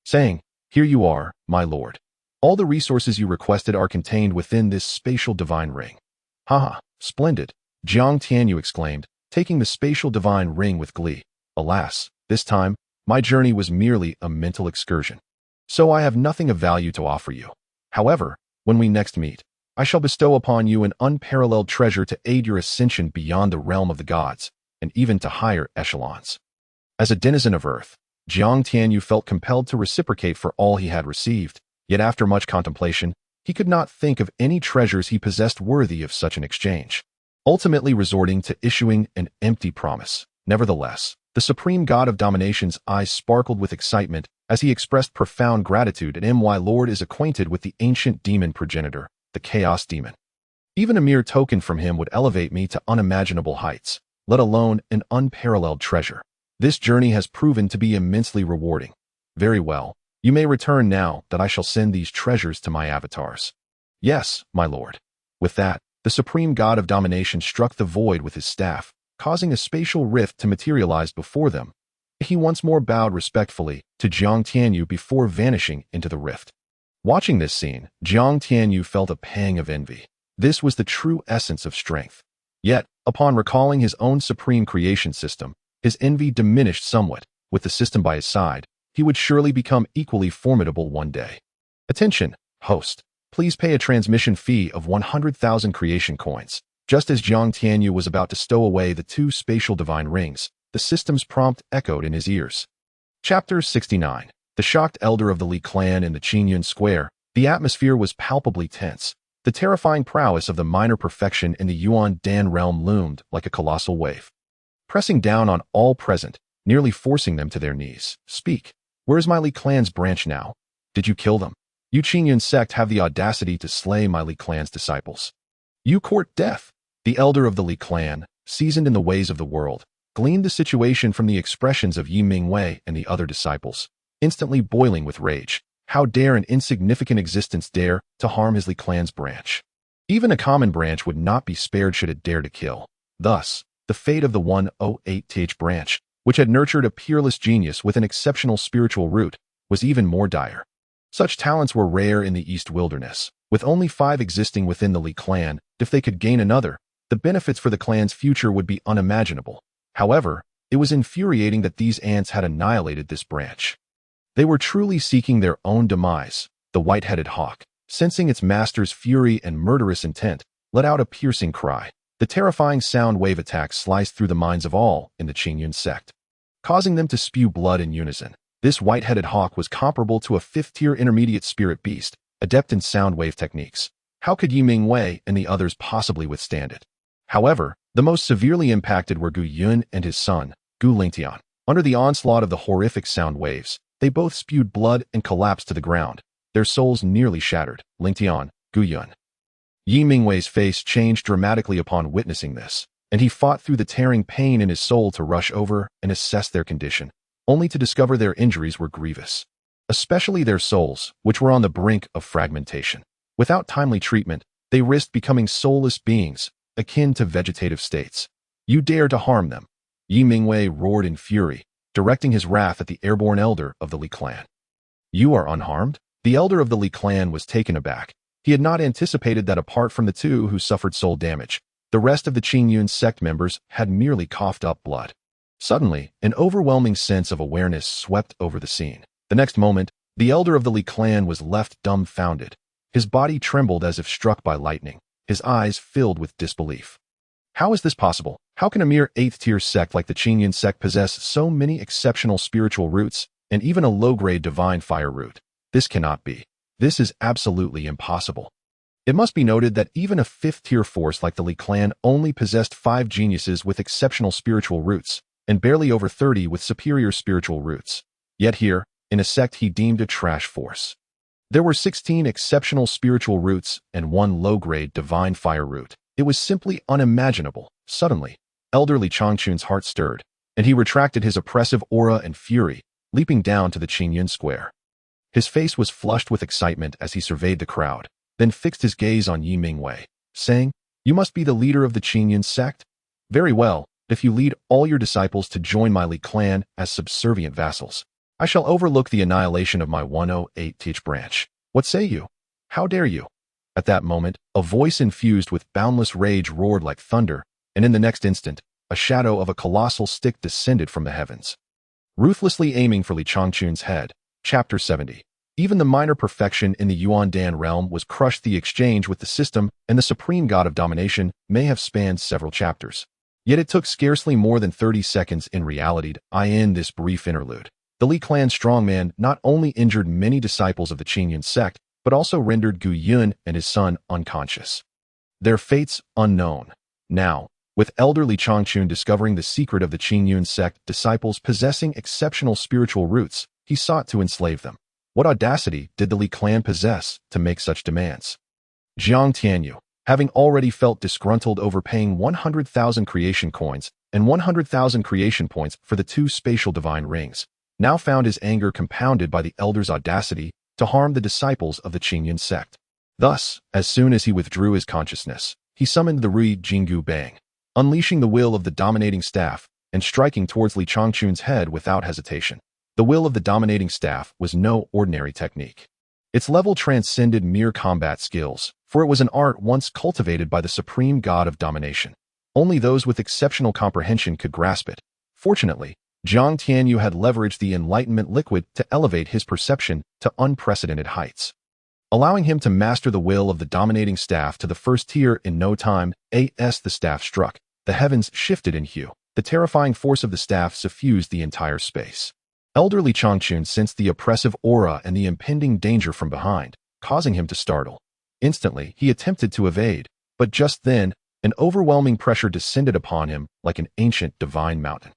Speaker 1: saying, here you are, my lord. All the resources you requested are contained within this spatial divine ring. Haha, splendid, Jiang Tianyu exclaimed, taking the spatial divine ring with glee. Alas, this time, my journey was merely a mental excursion. So I have nothing of value to offer you. However, when we next meet, I shall bestow upon you an unparalleled treasure to aid your ascension beyond the realm of the gods, and even to higher echelons. As a denizen of Earth, Jiang Tianyu felt compelled to reciprocate for all he had received, yet after much contemplation, he could not think of any treasures he possessed worthy of such an exchange, ultimately resorting to issuing an empty promise. Nevertheless, the Supreme God of Domination's eyes sparkled with excitement as he expressed profound gratitude, and my lord is acquainted with the ancient demon progenitor, the Chaos Demon. Even a mere token from him would elevate me to unimaginable heights, let alone an unparalleled treasure. This journey has proven to be immensely rewarding. Very well, you may return now that I shall send these treasures to my avatars. Yes, my lord. With that, the Supreme God of Domination struck the void with his staff, causing a spatial rift to materialize before them. He once more bowed respectfully to Jiang Tianyu before vanishing into the rift. Watching this scene, Jiang Tianyu felt a pang of envy. This was the true essence of strength. Yet, upon recalling his own supreme creation system, his envy diminished somewhat. With the system by his side, he would surely become equally formidable one day. Attention, host. Please pay a transmission fee of 100,000 creation coins. Just as Jiang Tianyu was about to stow away the 2 spatial divine rings, the system's prompt echoed in his ears. Chapter 69. The shocked elder of the Li clan in the Qingyun Square. The atmosphere was palpably tense. The terrifying prowess of the minor perfection in the Yuan Dan realm loomed like a colossal wave, pressing down on all present, nearly forcing them to their knees. Speak. Where is my Li clan's branch now? Did you kill them? You Qingyun Sect have the audacity to slay my Li clan's disciples. You court death. The elder of the Li clan, seasoned in the ways of the world, gleaned the situation from the expressions of Yi Mingwei and the other disciples, instantly boiling with rage. How dare an insignificant existence dare to harm his Li clan's branch? Even a common branch would not be spared should it dare to kill. Thus, the fate of the 108th branch, which had nurtured a peerless genius with an exceptional spiritual root, was even more dire. Such talents were rare in the East Wilderness, with only 5 existing within the Li clan. If they could gain another, the benefits for the clan's future would be unimaginable. However, it was infuriating that these ants had annihilated this branch. They were truly seeking their own demise. The white-headed hawk, sensing its master's fury and murderous intent, let out a piercing cry. The terrifying sound wave attack sliced through the minds of all in the Qingyun Sect, causing them to spew blood in unison. This white-headed hawk was comparable to a 5th-tier intermediate spirit beast, adept in sound wave techniques. How could Yi Mingwei and the others possibly withstand it? However, the most severely impacted were Gu Yun and his son, Gu Lingtian. Under the onslaught of the horrific sound waves, they both spewed blood and collapsed to the ground, their souls nearly shattered. Lingtian, Gu Yun. Yi Mingwei's face changed dramatically upon witnessing this, and he fought through the tearing pain in his soul to rush over and assess their condition, only to discover their injuries were grievous, especially their souls, which were on the brink of fragmentation. Without timely treatment, they risked becoming soulless beings, akin to vegetative states. You dare to harm them. Yi Mingwei roared in fury, directing his wrath at the airborne elder of the Li clan. You are unharmed? The elder of the Li clan was taken aback. He had not anticipated that apart from the 2 who suffered soul damage, the rest of the Qingyun Sect members had merely coughed up blood. Suddenly, an overwhelming sense of awareness swept over the scene. The next moment, the elder of the Li clan was left dumbfounded. His body trembled as if struck by lightning, his eyes filled with disbelief. How is this possible? How can a mere 8th-tier sect like the Qingyun Sect possess so many exceptional spiritual roots and even a low-grade divine fire root? This cannot be. This is absolutely impossible. It must be noted that even a 5th-tier force like the Li clan only possessed 5 geniuses with exceptional spiritual roots, and barely over 30 with superior spiritual roots. Yet here, in a sect he deemed a trash force, there were 16 exceptional spiritual roots and 1 low-grade divine fire root. It was simply unimaginable. Suddenly, Elder Li Changchun's heart stirred, and he retracted his oppressive aura and fury, leaping down to the Qingyun Square. His face was flushed with excitement as he surveyed the crowd, then fixed his gaze on Yi Mingwei, saying, You must be the leader of the Qingyun Sect? Very well, if you lead all your disciples to join my Li clan as subservient vassals, I shall overlook the annihilation of my 108th branch. What say you? How dare you? At that moment, a voice infused with boundless rage roared like thunder, and in the next instant, a shadow of a colossal stick descended from the heavens, ruthlessly aiming for Li Changchun's head. Chapter 70. Even the minor perfection in the Yuan Dan realm was crushed. The exchange with the system and the supreme god of domination may have spanned several chapters. Yet it took scarcely more than 30 seconds in reality to end this brief interlude. The Li clan strongman not only injured many disciples of the Qingyun Sect, but also rendered Gu Yun and his son unconscious. Their fates unknown. Now, with Elder Li Changchun discovering the secret of the Qingyun Sect disciples possessing exceptional spiritual roots, he sought to enslave them. What audacity did the Li clan possess to make such demands? Jiang Tianyu, having already felt disgruntled over paying 100,000 creation coins and 100,000 creation points for the 2 spatial divine rings, now found his anger compounded by the elder's audacity to harm the disciples of the Qingyun Sect. Thus, as soon as he withdrew his consciousness, he summoned the Ruyi Jingu bang, unleashing the will of the dominating staff and striking towards Li Changchun's head without hesitation. The will of the dominating staff was no ordinary technique. Its level transcended mere combat skills, for it was an art once cultivated by the supreme god of domination. Only those with exceptional comprehension could grasp it. Fortunately, Jiang Tianyu had leveraged the enlightenment liquid to elevate his perception to unprecedented heights, allowing him to master the will of the dominating staff to the first tier in no time. As the staff struck, the heavens shifted in hue. The terrifying force of the staff suffused the entire space. Elderly Qingyun sensed the oppressive aura and the impending danger from behind, causing him to startle. Instantly, he attempted to evade, but just then, an overwhelming pressure descended upon him like an ancient divine mountain,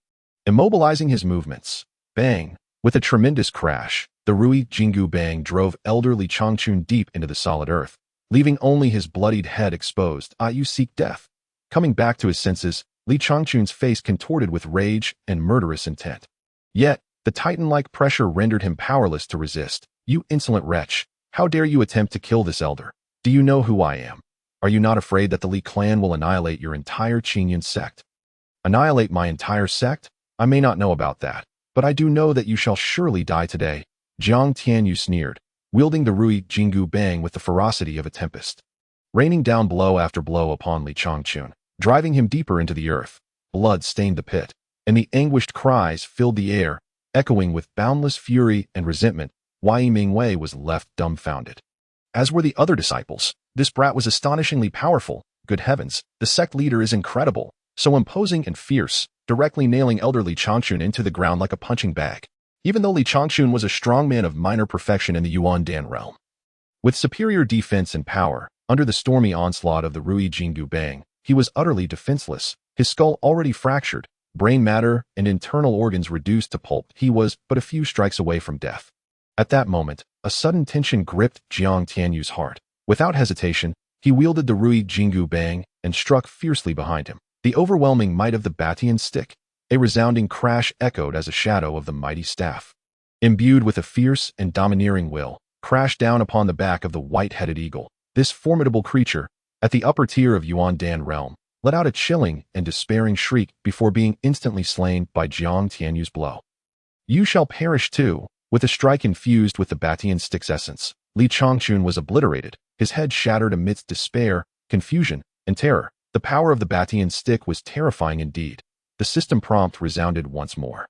Speaker 1: immobilizing his movements. Bang! With a tremendous crash, the Ruyi Jingu bang drove elderly Qingyun deep into the solid earth, leaving only his bloodied head exposed. You seek death. Coming back to his senses, Li Changchun's face contorted with rage and murderous intent. Yet, the titan-like pressure rendered him powerless to resist. You insolent wretch! How dare you attempt to kill this elder? Do you know who I am? Are you not afraid that the Li clan will annihilate your entire Qingyun Sect? Annihilate my entire sect? I may not know about that, but I do know that you shall surely die today. Jiang Tianyu sneered, wielding the Ruyi Jingu bang with the ferocity of a tempest, raining down blow after blow upon Li Changchun, driving him deeper into the earth. Blood stained the pit, and the anguished cries filled the air, echoing with boundless fury and resentment. Wei Mingwei was left dumbfounded, as were the other disciples. This brat was astonishingly powerful. Good heavens, the sect leader is incredible, so imposing and fierce, directly nailing elderly Changchun into the ground like a punching bag. Even though Li Changchun was a strong man of minor perfection in the Yuan-Dan realm, with superior defense and power, under the stormy onslaught of the Ruyi Jingu bang, he was utterly defenseless. His skull already fractured, brain matter and internal organs reduced to pulp. He was but a few strikes away from death. At that moment, a sudden tension gripped Jiang Tianyu's heart. Without hesitation, he wielded the Ruyi Jingu bang and struck fiercely behind him. The overwhelming might of the dantian stick, a resounding crash echoed as a shadow of the mighty staff, imbued with a fierce and domineering will, crashed down upon the back of the white-headed eagle. This formidable creature, at the upper tier of Yuan-Dan realm, let out a chilling and despairing shriek before being instantly slain by Jiang Tianyu's blow. You shall perish too. With a strike infused with the dantian stick's essence, Li Changchun was obliterated, his head shattered amidst despair, confusion, and terror. The power of the dantian stick was terrifying indeed. The system prompt resounded once more.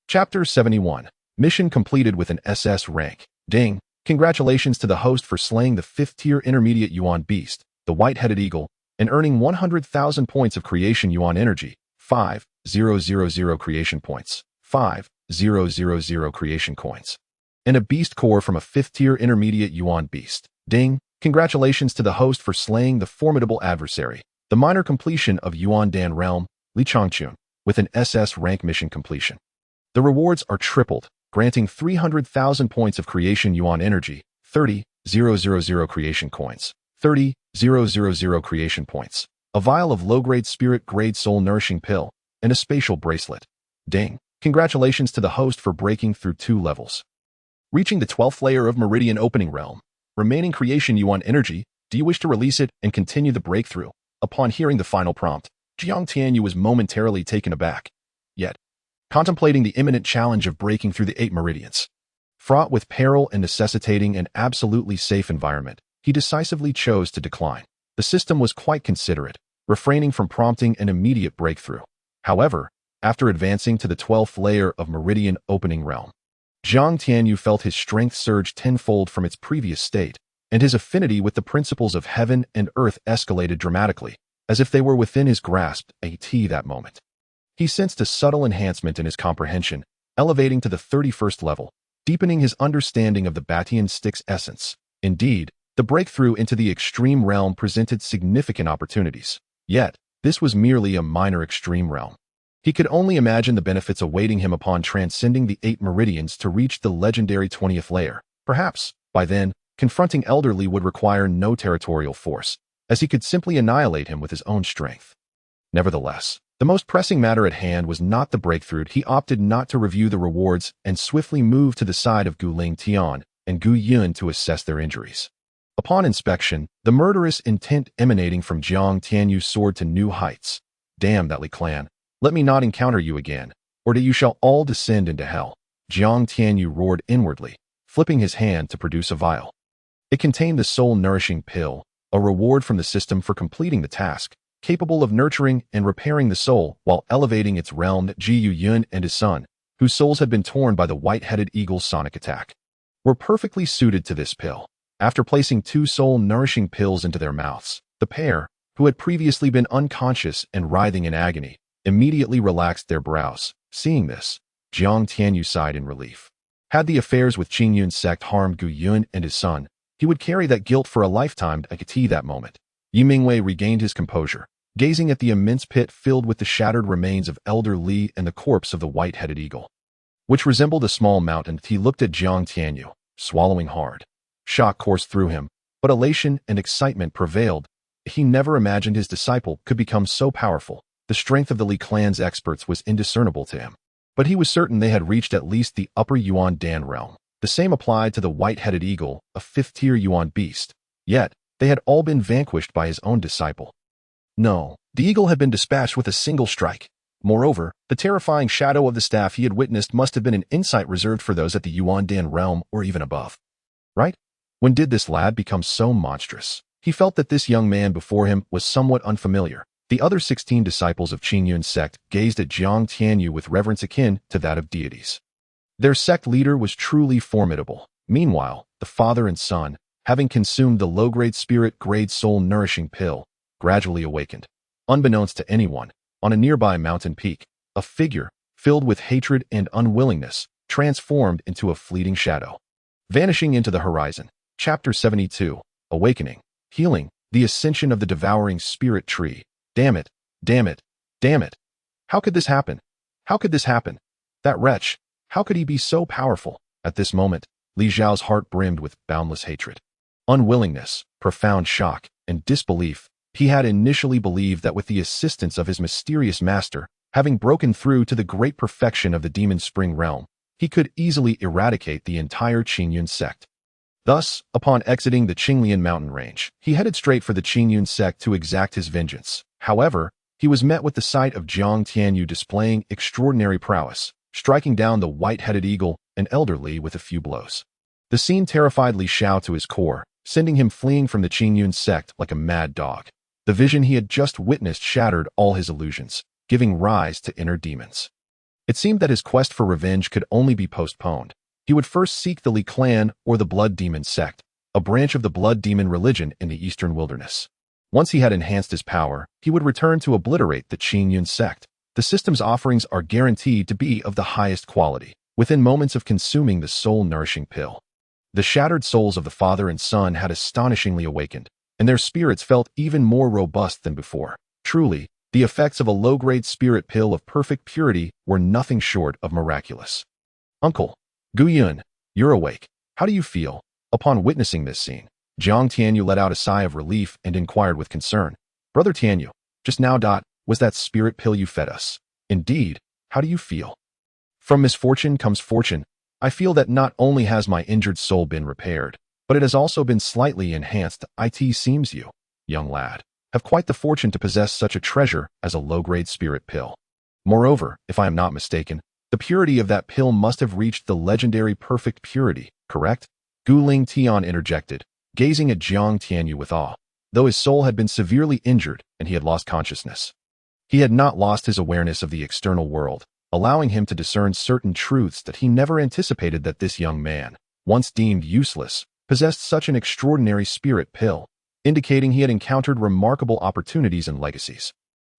Speaker 1: Chapter 71. Mission completed with an SS rank. Ding! Congratulations to the host for slaying the 5th-tier intermediate Yuan beast, the white-headed eagle, and earning 100,000 points of creation Yuan energy. 5,000 creation points. 5,000 creation coins. And a beast core from a 5th-tier intermediate Yuan beast. Ding! Congratulations to the host for slaying the formidable adversary, the minor completion of Yuan-Dan realm, Li Changchun, with an SS rank mission completion. The rewards are tripled, granting 300,000 points of creation Yuan energy, 30,000 creation coins, 30,000 creation points, a vial of low-grade spirit-grade soul-nourishing pill, and a spatial bracelet. Ding! Congratulations to the host for breaking through 2 levels, reaching the 12th layer of Meridian Opening Realm. Remaining creation Yuan energy, do you wish to release it and continue the breakthrough? Upon hearing the final prompt, Jiang Tianyu was momentarily taken aback, yet, contemplating the imminent challenge of breaking through the 8 meridians, fraught with peril and necessitating an absolutely safe environment, he decisively chose to decline. The system was quite considerate, refraining from prompting an immediate breakthrough. However, after advancing to the 12th layer of Meridian Opening Realm, Jiang Tianyu felt his strength surge tenfold from its previous state, and his affinity with the principles of heaven and earth escalated dramatically, as if they were within his grasp at that moment. He sensed a subtle enhancement in his comprehension, elevating to the 31st level, deepening his understanding of the dantian stick's essence. Indeed, the breakthrough into the extreme realm presented significant opportunities. Yet, this was merely a minor extreme realm. He could only imagine the benefits awaiting him upon transcending the 8 meridians to reach the legendary 20th layer. Perhaps, by then, confronting Elderly would require no territorial force, as he could simply annihilate him with his own strength. Nevertheless, the most pressing matter at hand was not the breakthrough. He opted not to review the rewards and swiftly moved to the side of Guling Tian and Gu Yun to assess their injuries. Upon inspection, the murderous intent emanating from Jiang Tianyu soared to new heights. Damn that Li clan! Let me not encounter you again, or you shall all descend into hell. Jiang Tianyu roared inwardly, flipping his hand to produce a vial. It contained the soul-nourishing pill, a reward from the system for completing the task, capable of nurturing and repairing the soul while elevating its realm. That Qingyun and his son, whose souls had been torn by the white-headed eagle's sonic attack, were perfectly suited to this pill. After placing 2 soul-nourishing pills into their mouths, the pair, who had previously been unconscious and writhing in agony, immediately relaxed their brows. Seeing this, Jiang Tianyu sighed in relief. Had the affairs with Qingyun Sect harmed Qingyun and his son, he would carry that guilt for a lifetime. At that moment, Yi Mingwei regained his composure, gazing at the immense pit filled with the shattered remains of Elder Li and the corpse of the white-headed eagle, which resembled a small mountain. He looked at Jiang Tianyu, swallowing hard. Shock coursed through him, but elation and excitement prevailed. He never imagined his disciple could become so powerful. The strength of the Li clan's experts was indiscernible to him, but he was certain they had reached at least the upper Yuan Dan realm. The same applied to the white-headed eagle, a 5th-tier Yuan beast. Yet, they had all been vanquished by his own disciple. No, the eagle had been dispatched with a single strike. Moreover, the terrifying shadow of the staff he had witnessed must have been an insight reserved for those at the Yuan Dan realm or even above. Right? When did this lad become so monstrous? He felt that this young man before him was somewhat unfamiliar. The other 16 disciples of Qingyun Sect gazed at Jiang Tianyu with reverence akin to that of deities. Their sect leader was truly formidable. Meanwhile, the father and son, having consumed the low-grade spirit-grade soul-nourishing pill, gradually awakened. Unbeknownst to anyone, on a nearby mountain peak, a figure, filled with hatred and unwillingness, transformed into a fleeting shadow. Vanishing into the horizon. Chapter 72. Awakening. Healing. The ascension of the devouring spirit tree. Damn it. Damn it. Damn it. How could this happen? How could this happen? That wretch. How could he be so powerful? At this moment, Li Zhao's heart brimmed with boundless hatred. Unwillingness, profound shock, and disbelief. He had initially believed that with the assistance of his mysterious master, having broken through to the great perfection of the Demon Spring realm, he could easily eradicate the entire Qingyun Sect. Thus, upon exiting the Qinglian mountain range, he headed straight for the Qingyun Sect to exact his vengeance. However, he was met with the sight of Jiang Tianyu displaying extraordinary prowess, striking down the white-headed eagle and Elder Li with a few blows. The scene terrified Li Xiao to his core, sending him fleeing from the Qingyun Sect like a mad dog. The vision he had just witnessed shattered all his illusions, giving rise to inner demons. It seemed that his quest for revenge could only be postponed. He would first seek the Li clan or the Blood Demon Sect, a branch of the Blood Demon religion in the eastern wilderness. Once he had enhanced his power, he would return to obliterate the Qingyun Sect. The system's offerings are guaranteed to be of the highest quality, within moments of consuming the soul-nourishing pill. The shattered souls of the father and son had astonishingly awakened, and their spirits felt even more robust than before. Truly, the effects of a low-grade spirit pill of perfect purity were nothing short of miraculous. Uncle Qingyun, you're awake. How do you feel? Upon witnessing this scene, Jiang Tianyu let out a sigh of relief and inquired with concern. Brother Tianyu, just now, was that spirit pill you fed us? Indeed, how do you feel? From misfortune comes fortune. I feel that not only has my injured soul been repaired, but it has also been slightly enhanced. It seems you, young lad, have quite the fortune to possess such a treasure as a low-grade spirit pill. Moreover, if I am not mistaken, the purity of that pill must have reached the legendary perfect purity, correct? Gu Ling Tian interjected, gazing at Jiang Tianyu with awe, though his soul had been severely injured and he had lost consciousness. He had not lost his awareness of the external world, allowing him to discern certain truths that he never anticipated. That this young man, once deemed useless, possessed such an extraordinary spirit pill, indicating he had encountered remarkable opportunities and legacies.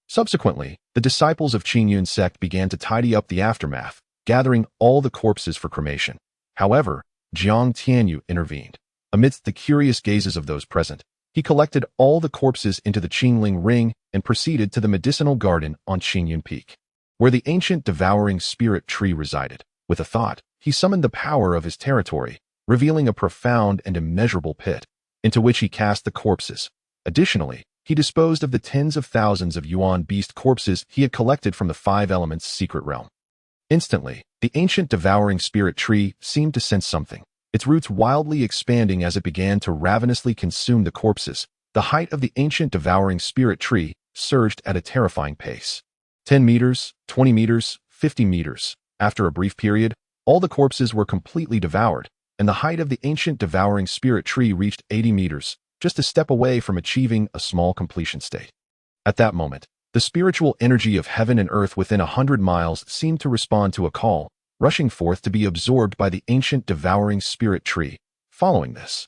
Speaker 1: Subsequently, the disciples of Qingyun Sect began to tidy up the aftermath, gathering all the corpses for cremation. However, Jiang Tianyu intervened. Amidst the curious gazes of those present, he collected all the corpses into the Qingling Ring and proceeded to the medicinal garden on Qingyun Peak, where the ancient devouring spirit tree resided. With a thought, he summoned the power of his territory, revealing a profound and immeasurable pit, into which he cast the corpses. Additionally, he disposed of the tens of thousands of Yuan beast corpses he had collected from the Five Elements secret realm. Instantly, the ancient devouring spirit tree seemed to sense something, its roots wildly expanding as it began to ravenously consume the corpses. The height of the ancient devouring spirit tree surged at a terrifying pace. 10 meters, 20 meters, 50 meters. After a brief period, all the corpses were completely devoured, and the height of the ancient devouring spirit tree reached 80 meters, just a step away from achieving a small completion state. At that moment, the spiritual energy of heaven and earth within 100 miles seemed to respond to a call, rushing forth to be absorbed by the ancient devouring spirit tree. Following this,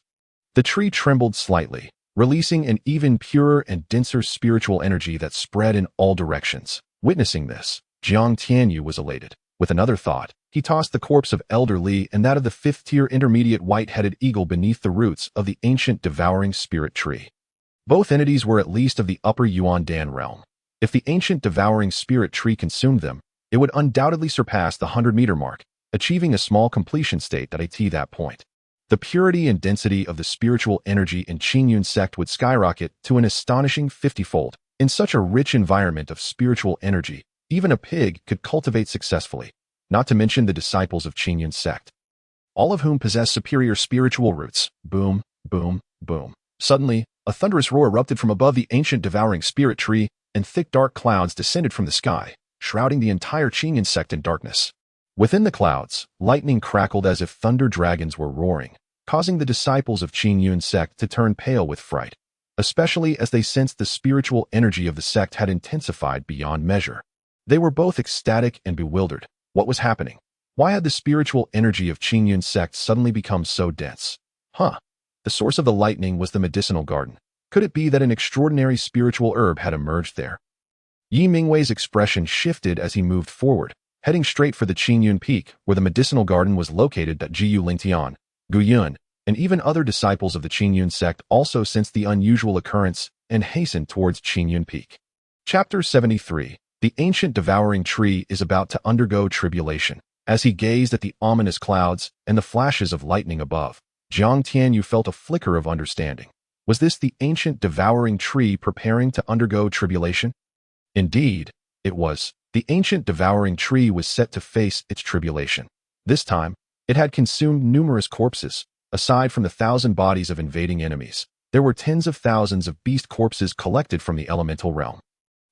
Speaker 1: the tree trembled slightly, releasing an even purer and denser spiritual energy that spread in all directions. Witnessing this, Jiang Tianyu was elated. With another thought, he tossed the corpse of Elder Li and that of the fifth-tier intermediate white-headed eagle beneath the roots of the ancient devouring spirit tree. Both entities were at least of the upper Yuan Dan realm. If the ancient devouring spirit tree consumed them, it would undoubtedly surpass the 100-meter mark, achieving a small completion state at that point. The purity and density of the spiritual energy in Qingyun Sect would skyrocket to an astonishing 50-fold. In such a rich environment of spiritual energy, even a pig could cultivate successfully, not to mention the disciples of Qingyun Sect, all of whom possess superior spiritual roots. Boom, boom, boom. Suddenly, a thunderous roar erupted from above the ancient devouring spirit tree, and thick dark clouds descended from the sky, shrouding the entire Qingyun Sect in darkness. Within the clouds, lightning crackled as if thunder dragons were roaring, causing the disciples of Qingyun Sect to turn pale with fright, especially as they sensed the spiritual energy of the sect had intensified beyond measure. They were both ecstatic and bewildered. What was happening? Why had the spiritual energy of Qingyun Sect suddenly become so dense? The source of the lightning was the medicinal garden. Could it be that an extraordinary spiritual herb had emerged there? Yi Mingwei's expression shifted as he moved forward, heading straight for the Qingyun Peak, where the medicinal garden was located. Jiyu Lingtian, Guyun, and even other disciples of the Qingyun Sect also sensed the unusual occurrence and hastened towards Qingyun Peak. Chapter 73. The ancient devouring tree is about to undergo tribulation. As he gazed at the ominous clouds and the flashes of lightning above, Jiang Tianyu felt a flicker of understanding. Was this the ancient devouring tree preparing to undergo tribulation? Indeed, it was. The ancient devouring tree was set to face its tribulation. This time, it had consumed numerous corpses. Aside from the 1,000 bodies of invading enemies, there were tens of thousands of beast corpses collected from the elemental realm.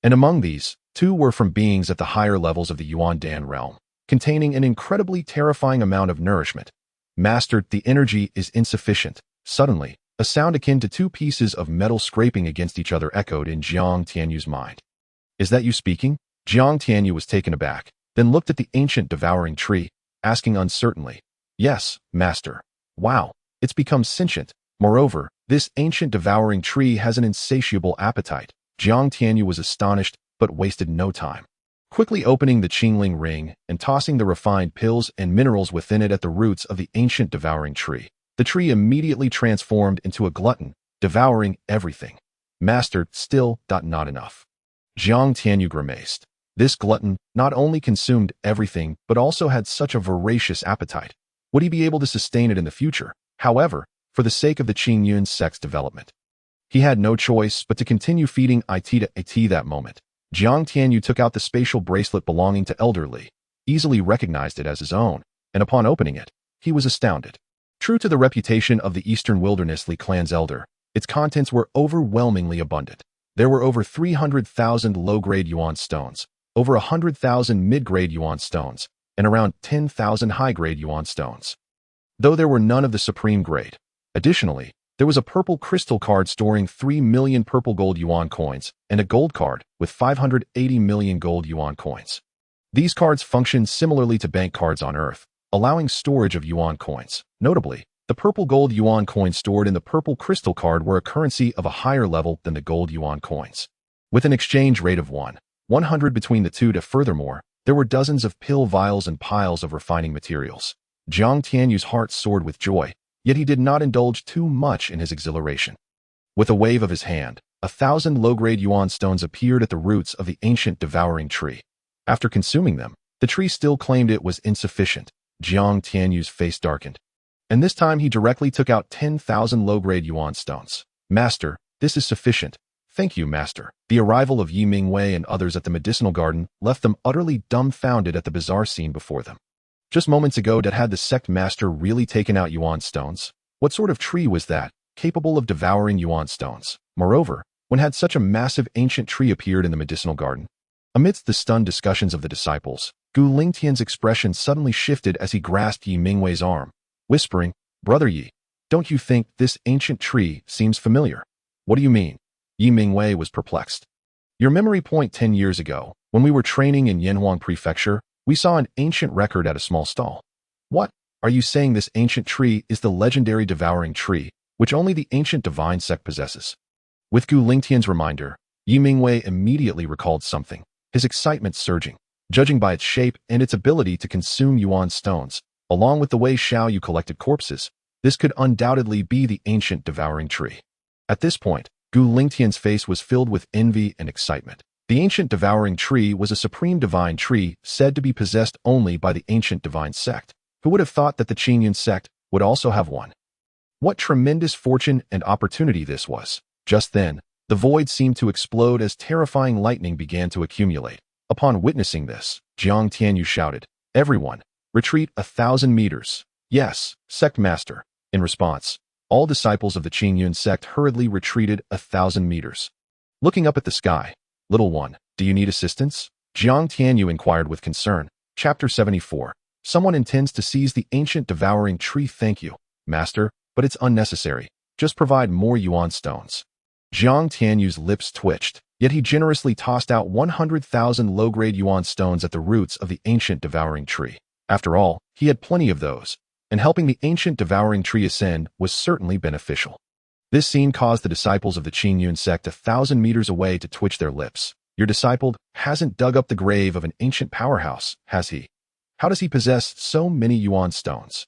Speaker 1: And among these, 2 were from beings at the higher levels of the Yuan Dan realm, containing an incredibly terrifying amount of nourishment. Master, the energy is insufficient. Suddenly, a sound akin to 2 pieces of metal scraping against each other echoed in Jiang Tianyu's mind. Is that you speaking? Jiang Tianyu was taken aback, then looked at the ancient devouring tree, asking uncertainly. Yes, Master. Wow, it's become sentient. Moreover, this ancient devouring tree has an insatiable appetite. Jiang Tianyu was astonished, but wasted no time. Quickly opening the Qingling ring and tossing the refined pills and minerals within it at the roots of the ancient devouring tree, the tree immediately transformed into a glutton, devouring everything. Master, still, not enough. Jiang Tianyu grimaced. This glutton not only consumed everything but also had such a voracious appetite. Would he be able to sustain it in the future, however, for the sake of the Qingyun Sect's development? He had no choice but to continue feeding it that moment. Jiang Tianyu took out the spatial bracelet belonging to Elder Li, easily recognized it as his own, and upon opening it, he was astounded. True to the reputation of the Eastern Wilderness Li clan's elder, its contents were overwhelmingly abundant. There were over 300,000 low-grade yuan stones, over 100,000 mid-grade yuan stones, and around 10,000 high-grade yuan stones, though there were none of the supreme grade. Additionally, there was a purple crystal card storing 3 million purple gold yuan coins and a gold card with 580 million gold yuan coins. These cards functioned similarly to bank cards on Earth, allowing storage of yuan coins. Notably, the purple gold yuan coins stored in the purple crystal card were a currency of a higher level than the gold yuan coins, with an exchange rate of 100 between the two. Furthermore, there were dozens of pill vials and piles of refining materials. Jiang Tianyu's heart soared with joy, yet he did not indulge too much in his exhilaration. With a wave of his hand, 1,000 low-grade yuan stones appeared at the roots of the ancient devouring tree. After consuming them, the tree still claimed it was insufficient. Jiang Tianyu's face darkened, and this time he directly took out 10,000 low-grade yuan stones. Master, this is sufficient. Thank you, Master. The arrival of Yi Mingwei and others at the medicinal garden left them utterly dumbfounded at the bizarre scene before them. Just moments ago, had the sect master really taken out yuan stones? What sort of tree was that, capable of devouring yuan stones? Moreover, when had such a massive ancient tree appeared in the medicinal garden? Amidst the stunned discussions of the disciples, Gu Lingtian's expression suddenly shifted as he grasped Yi Mingwei's arm, whispering, Brother Yi, don't you think this ancient tree seems familiar? What do you mean? Yi Mingwei was perplexed. Your memory point 10 years ago, when we were training in Yanhuang Prefecture, we saw an ancient record at a small stall. What? Are you saying this ancient tree is the legendary devouring tree, which only the ancient divine sect possesses? With Gu Lingtian's reminder, Yi Mingwei immediately recalled something, his excitement surging. Judging by its shape and its ability to consume yuan stones, along with the way Xiao Yu collected corpses, this could undoubtedly be the ancient devouring tree. At this point, Gu Lingtian's face was filled with envy and excitement. The ancient devouring tree was a supreme divine tree said to be possessed only by the ancient divine sect. Who would have thought that the Qingyun Sect would also have one? What tremendous fortune and opportunity this was. Just then, the void seemed to explode as terrifying lightning began to accumulate. Upon witnessing this, Jiang Tianyu shouted, "Everyone, retreat 1,000 meters." "Yes, sect master." In response, all disciples of the Qingyun Sect hurriedly retreated 1,000 meters. Looking up at the sky, "Little one, do you need assistance?" Jiang Tianyu inquired with concern. Chapter 74. Someone intends to seize the ancient devouring tree. "Thank you, master, but it's unnecessary. Just provide more yuan stones." Jiang Tianyu's lips twitched, yet he generously tossed out 100,000 low-grade yuan stones at the roots of the ancient devouring tree. After all, he had plenty of those, and helping the ancient devouring tree ascend was certainly beneficial. This scene caused the disciples of the Qingyun Sect 1,000 meters away to twitch their lips. Your disciple hasn't dug up the grave of an ancient powerhouse, has he? How does he possess so many yuan stones?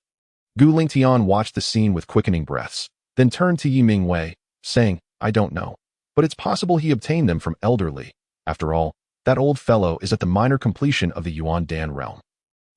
Speaker 1: Gu Lingtian watched the scene with quickening breaths, then turned to Yi Mingwei, saying, "I don't know, but it's possible he obtained them from elderly. After all, that old fellow is at the minor completion of the Yuan Dan realm."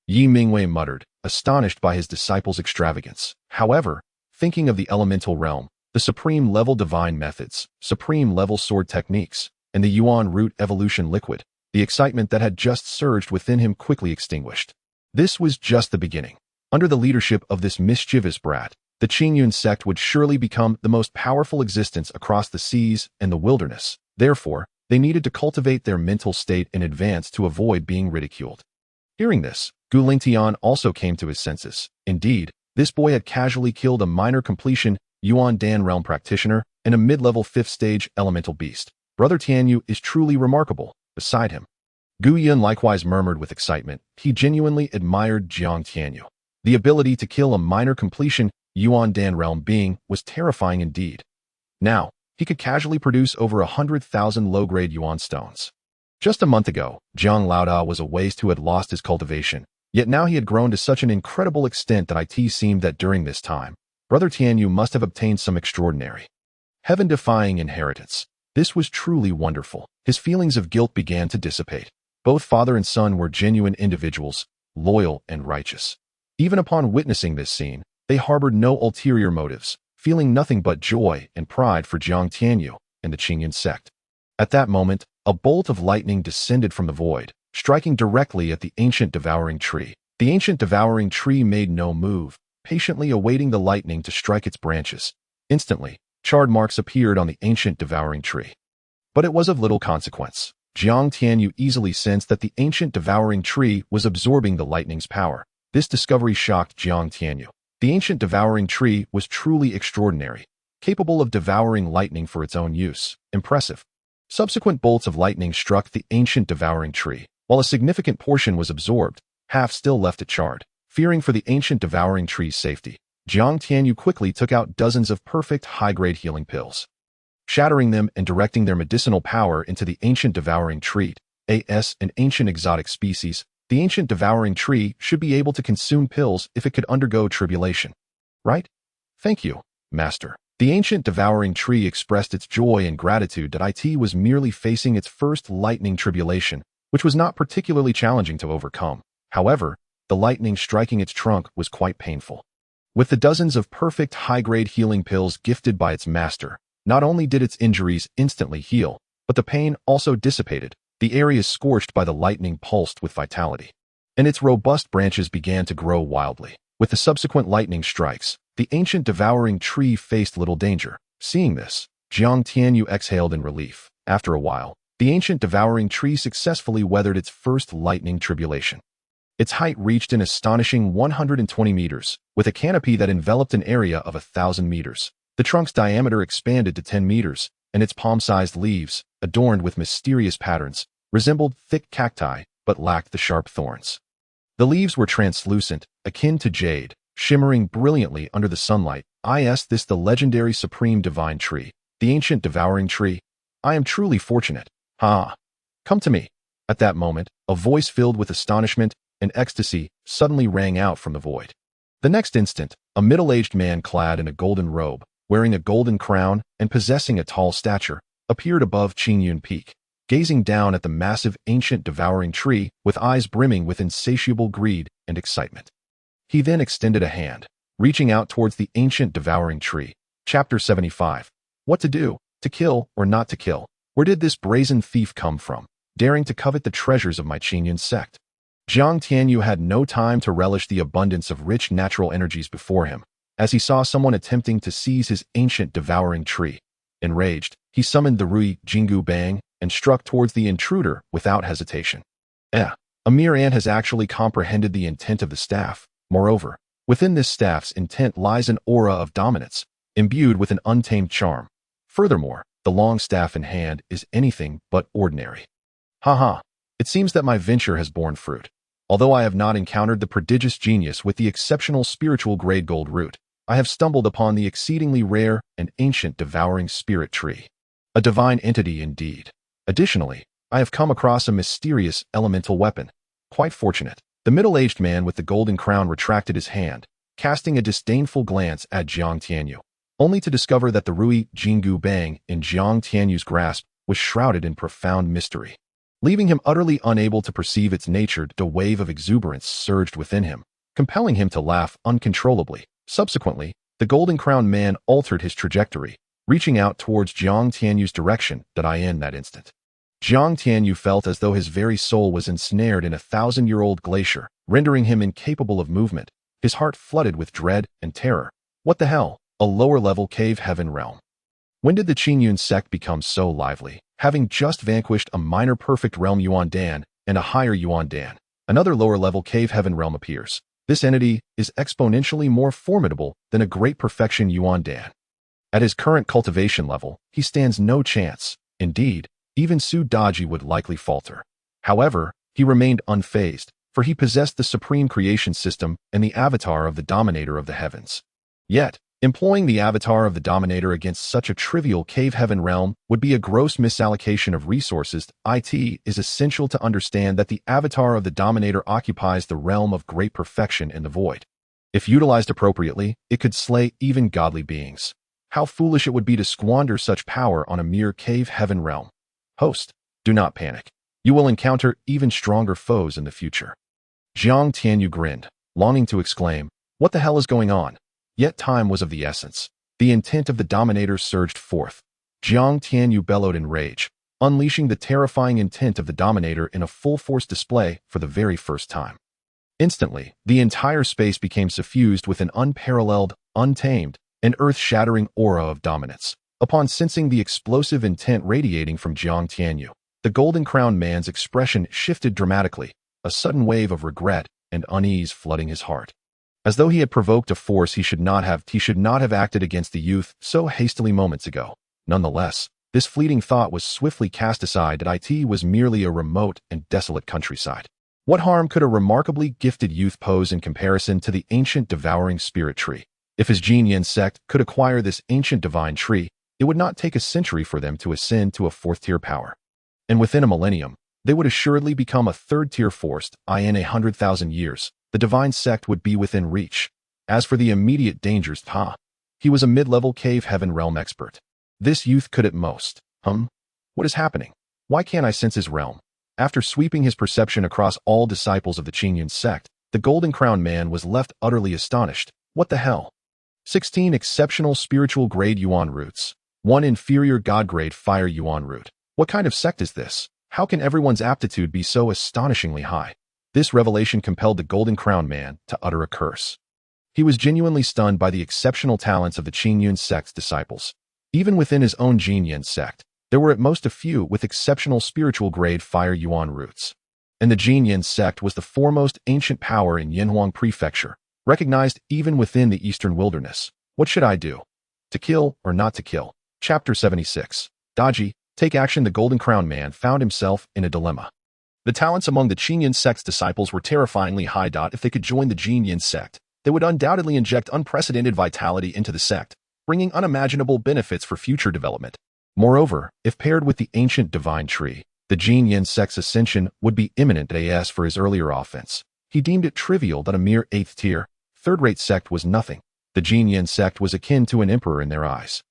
Speaker 1: Yi Mingwei muttered, astonished by his disciple's extravagance. However, thinking of the elemental realm, the supreme-level divine methods, supreme-level sword techniques, and the Yuan root evolution liquid, the excitement that had just surged within him quickly extinguished. This was just the beginning. Under the leadership of this mischievous brat, the Qingyun Sect would surely become the most powerful existence across the seas and the wilderness. Therefore, they needed to cultivate their mental state in advance to avoid being ridiculed. Hearing this, Gu Lingtian also came to his senses. Indeed, this boy had casually killed a minor completion Yuan Dan realm practitioner and a mid-level 5th stage elemental beast. Brother Tianyu is truly remarkable. Beside him, Gu Yun likewise murmured with excitement. He genuinely admired Jiang Tianyu. The ability to kill a minor completion Yuan Dan realm being was terrifying indeed. Now, he could casually produce over 100,000 low-grade yuan stones. Just a month ago, Jiang Laoda was a waste who had lost his cultivation, yet now he had grown to such an incredible extent that it seemed that during this time, Brother Tianyu must have obtained some extraordinary, heaven-defying inheritance. This was truly wonderful. His feelings of guilt began to dissipate. Both father and son were genuine individuals, loyal and righteous. Even upon witnessing this scene, they harbored no ulterior motives, feeling nothing but joy and pride for Jiang Tianyu and the Qingyun Sect. At that moment, a bolt of lightning descended from the void, striking directly at the ancient devouring tree. The ancient devouring tree made no move, patiently awaiting the lightning to strike its branches. Instantly, charred marks appeared on the ancient devouring tree. But it was of little consequence. Jiang Tianyu easily sensed that the ancient devouring tree was absorbing the lightning's power. This discovery shocked Jiang Tianyu. The ancient devouring tree was truly extraordinary, capable of devouring lightning for its own use. Impressive. Subsequent bolts of lightning struck the ancient devouring tree. While a significant portion was absorbed, half still left it charred. Fearing for the ancient devouring tree's safety, Jiang Tianyu quickly took out dozens of perfect high-grade healing pills. Shattering them and directing their medicinal power into the ancient devouring tree, as an ancient exotic species, the ancient devouring tree should be able to consume pills if it could undergo tribulation. Right? Thank you, master. The ancient devouring tree expressed its joy and gratitude that it was merely facing its first lightning tribulation, which was not particularly challenging to overcome. However, the lightning striking its trunk was quite painful. With the dozens of perfect high-grade healing pills gifted by its master, not only did its injuries instantly heal, but the pain also dissipated. The area scorched by the lightning pulsed with vitality, and its robust branches began to grow wildly. With the subsequent lightning strikes, the ancient devouring tree faced little danger. Seeing this, Jiang Tianyu exhaled in relief. After a while, the ancient devouring tree successfully weathered its first lightning tribulation. Its height reached an astonishing 120 meters, with a canopy that enveloped an area of 1,000 meters. The trunk's diameter expanded to 10 meters, and its palm-sized leaves, adorned with mysterious patterns, resembled thick cacti but lacked the sharp thorns. The leaves were translucent, akin to jade, shimmering brilliantly under the sunlight. Is this the legendary supreme divine tree, the ancient devouring tree? I am truly fortunate. Ha! Come to me. At that moment, a voice filled with astonishment and ecstasy suddenly rang out from the void. The next instant, a middle-aged man clad in a golden robe, wearing a golden crown and possessing a tall stature, appeared above Qingyun Peak, gazing down at the massive ancient devouring tree with eyes brimming with insatiable greed and excitement. He then extended a hand, reaching out towards the ancient devouring tree. Chapter 75. What to do, to kill or not to kill? Where did this brazen thief come from, daring to covet the treasures of my Qingyun Sect? Jiang Tianyu had no time to relish the abundance of rich natural energies before him, as he saw someone attempting to seize his ancient devouring tree. Enraged, he summoned the Ruyi Jingu bang and struck towards the intruder without hesitation. A mere ant has actually comprehended the intent of the staff. Moreover, within this staff's intent lies an aura of dominance, imbued with an untamed charm. Furthermore, the long staff in hand is anything but ordinary. Haha, it seems that my venture has borne fruit. Although I have not encountered the prodigious genius with the exceptional spiritual grade gold root, I have stumbled upon the exceedingly rare and ancient devouring spirit tree. A divine entity indeed. Additionally, I have come across a mysterious elemental weapon. Quite fortunate. The middle-aged man with the golden crown retracted his hand, casting a disdainful glance at Jiang Tianyu, only to discover that the Ruyi Jingu bang in Jiang Tianyu's grasp was shrouded in profound mystery. Leaving him utterly unable to perceive its nature, a wave of exuberance surged within him, compelling him to laugh uncontrollably. Subsequently, the golden crowned man altered his trajectory, reaching out towards Jiang Tianyu's direction in that instant. Jiang Tianyu felt as though his very soul was ensnared in a 1,000-year-old glacier, rendering him incapable of movement, his heart flooded with dread and terror. What the hell? A lower-level cave heaven realm. When did the Qingyun Sect become so lively, having just vanquished a minor perfect realm Yuan Dan and a higher Yuan Dan? Another lower-level cave heaven realm appears. This entity is exponentially more formidable than a great perfection Yuan Dan. At his current cultivation level, he stands no chance. Indeed, even Su Daji would likely falter. However, he remained unfazed, for he possessed the supreme creation system and the avatar of the dominator of the heavens. Yet, employing the avatar of the dominator against such a trivial cave heaven realm would be a gross misallocation of resources. It is essential to understand that the avatar of the dominator occupies the realm of great perfection in the void. If utilized appropriately, it could slay even godly beings. How foolish it would be to squander such power on a mere cave heaven realm. Host, do not panic. You will encounter even stronger foes in the future. Jiang Tianyu grinned, longing to exclaim, what the hell is going on? Yet time was of the essence. The intent of the dominator surged forth. Jiang Tianyu bellowed in rage, unleashing the terrifying intent of the dominator in a full-force display for the very first time. Instantly, the entire space became suffused with an unparalleled, untamed, and earth-shattering aura of dominance. Upon sensing the explosive intent radiating from Jiang Tianyu, the golden-crowned man's expression shifted dramatically, a sudden wave of regret and unease flooding his heart. As though he had provoked a force he should not have acted against the youth so hastily moments ago. Nonetheless, this fleeting thought was swiftly cast aside that it was merely a remote and desolate countryside. What harm could a remarkably gifted youth pose in comparison to the ancient devouring spirit tree? If his Qingyun Sect could acquire this ancient divine tree, it would not take a century for them to ascend to a fourth-tier power. And within a millennium, they would assuredly become a third-tier force. In 100,000 years, the divine sect would be within reach. As for the immediate dangers, he was a mid-level cave heaven realm expert. This youth could at most, what is happening? Why can't I sense his realm? After sweeping his perception across all disciples of the Qingyun Sect, the golden crowned man was left utterly astonished. What the hell? 16 exceptional spiritual grade Yuan roots. 1 inferior god grade fire Yuan root. What kind of sect is this? How can everyone's aptitude be so astonishingly high? This revelation compelled the golden crowned man to utter a curse. He was genuinely stunned by the exceptional talents of the Qingyun Sect's disciples. Even within his own Qingyun Sect, there were at most a few with exceptional spiritual grade fire Yuan roots. and the Qingyun Sect was the foremost ancient power in Yinhuang Prefecture, recognized even within the eastern wilderness. What should I do? To kill or not to kill? Chapter 76. Daji, take action. The Golden Crown man found himself in a dilemma. The talents among the Qingyun Sect's disciples were terrifyingly high. If they could join the Qingyun Sect, they would undoubtedly inject unprecedented vitality into the sect, bringing unimaginable benefits for future development. Moreover, if paired with the ancient divine tree, the Qingyun Sect's ascension would be imminent. As for his earlier offense, he deemed it trivial that a mere 8th-tier, third-rate sect was nothing. The Qingyun Sect was akin to an emperor in their eyes,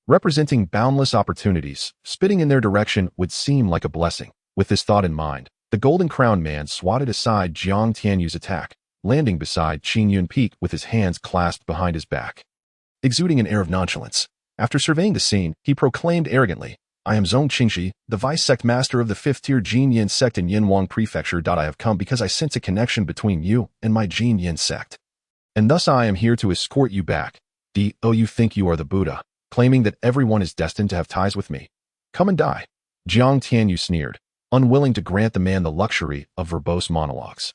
Speaker 1: representing boundless opportunities. Spitting in their direction would seem like a blessing. With this thought in mind, the Golden Crown man swatted aside Jiang Tianyu's attack, landing beside Qingyun Peak with his hands clasped behind his back. Exuding an air of nonchalance, after surveying the scene, he proclaimed arrogantly, I am Zong Qingxi, the vice-sect master of the 5th-tier Qingyun Sect in Yinhuang Prefecture. I have come because I sense a connection between you and my Qingyun Sect, and thus I am here to escort you back. You think you are the Buddha, claiming that everyone is destined to have ties with me. Come and die. Jiang Tianyu sneered, unwilling to grant the man the luxury of verbose monologues.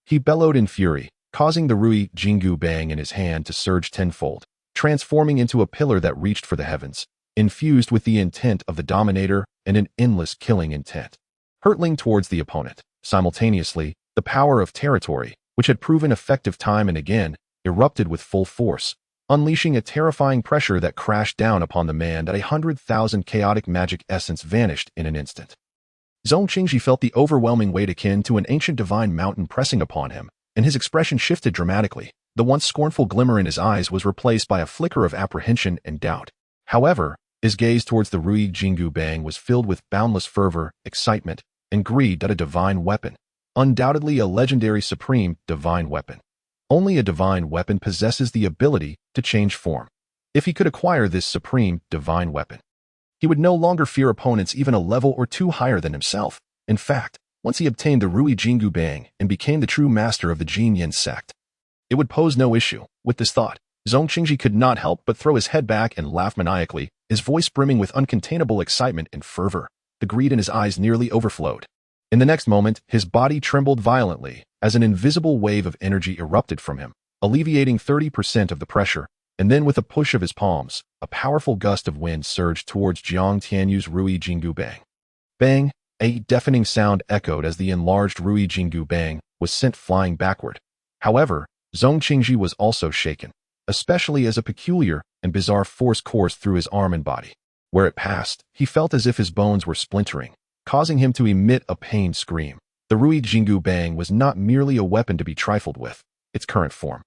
Speaker 1: He bellowed in fury, causing the Ruyi Jingu bang in his hand to surge tenfold, transforming into a pillar that reached for the heavens, infused with the intent of the dominator and an endless killing intent. Hurtling towards the opponent, simultaneously, the power of territory, which had proven effective time and again, erupted with full force, unleashing a terrifying pressure that crashed down upon the man. 100,000 chaotic magic essence vanished in an instant. Zong Qingxi felt the overwhelming weight akin to an ancient divine mountain pressing upon him, and his expression shifted dramatically. The once scornful glimmer in his eyes was replaced by a flicker of apprehension and doubt. However, his gaze towards the Ruyi Jingu bang was filled with boundless fervor, excitement, and greed. A divine weapon. Undoubtedly a legendary supreme divine weapon. Only a divine weapon possesses the ability to change form. If he could acquire this supreme divine weapon, he would no longer fear opponents even a level or two higher than himself. In fact, once he obtained the Ruyi Jingu bang and became the true master of the Qingyun Sect, it would pose no issue. With this thought, Zong Qingxi could not help but throw his head back and laugh maniacally, his voice brimming with uncontainable excitement and fervor. The greed in his eyes nearly overflowed. In the next moment, his body trembled violently as an invisible wave of energy erupted from him, alleviating 30% of the pressure, and then with a push of his palms, a powerful gust of wind surged towards Jiang Tianyu's Ruyi Jingu bang. Bang! A deafening sound echoed as the enlarged Ruyi Jingu bang was sent flying backward. However, Zong Qingxi was also shaken, especially as a peculiar and bizarre force coursed through his arm and body. Where it passed, he felt as if his bones were splintering, causing him to emit a pained scream. The Ruyi Jingu bang was not merely a weapon to be trifled with. Its current form,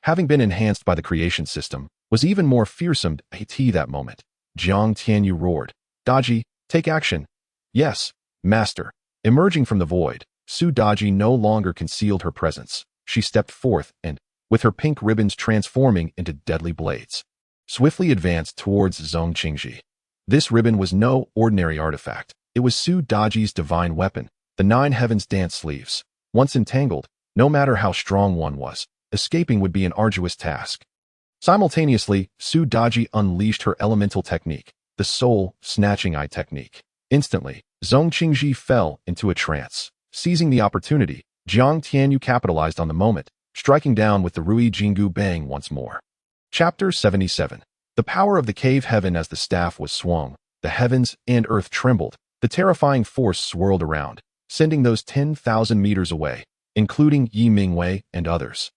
Speaker 1: having been enhanced by the creation system, was even more fearsome. At that moment, Jiang Tianyu roared, Daji, take action. Yes, master. Emerging from the void, Su Daji no longer concealed her presence. She stepped forth and, with her pink ribbons transforming into deadly blades, swiftly advanced towards Zong Qingxi. This ribbon was no ordinary artifact. It was Su Daji's divine weapon, the 9 heavens dance sleeves. Once entangled, no matter how strong one was, escaping would be an arduous task. Simultaneously, Su Daji unleashed her elemental technique, the soul snatching eye technique. Instantly, Zong Qingxi fell into a trance. Seizing the opportunity, Jiang Tianyu capitalized on the moment, striking down with the Ruyi Jingu bang once more. Chapter 77. The power of the cave heaven. As the staff was swung, the heavens and earth trembled. The terrifying force swirled around, sending those 10,000 meters away, including Yi Mingwei and others,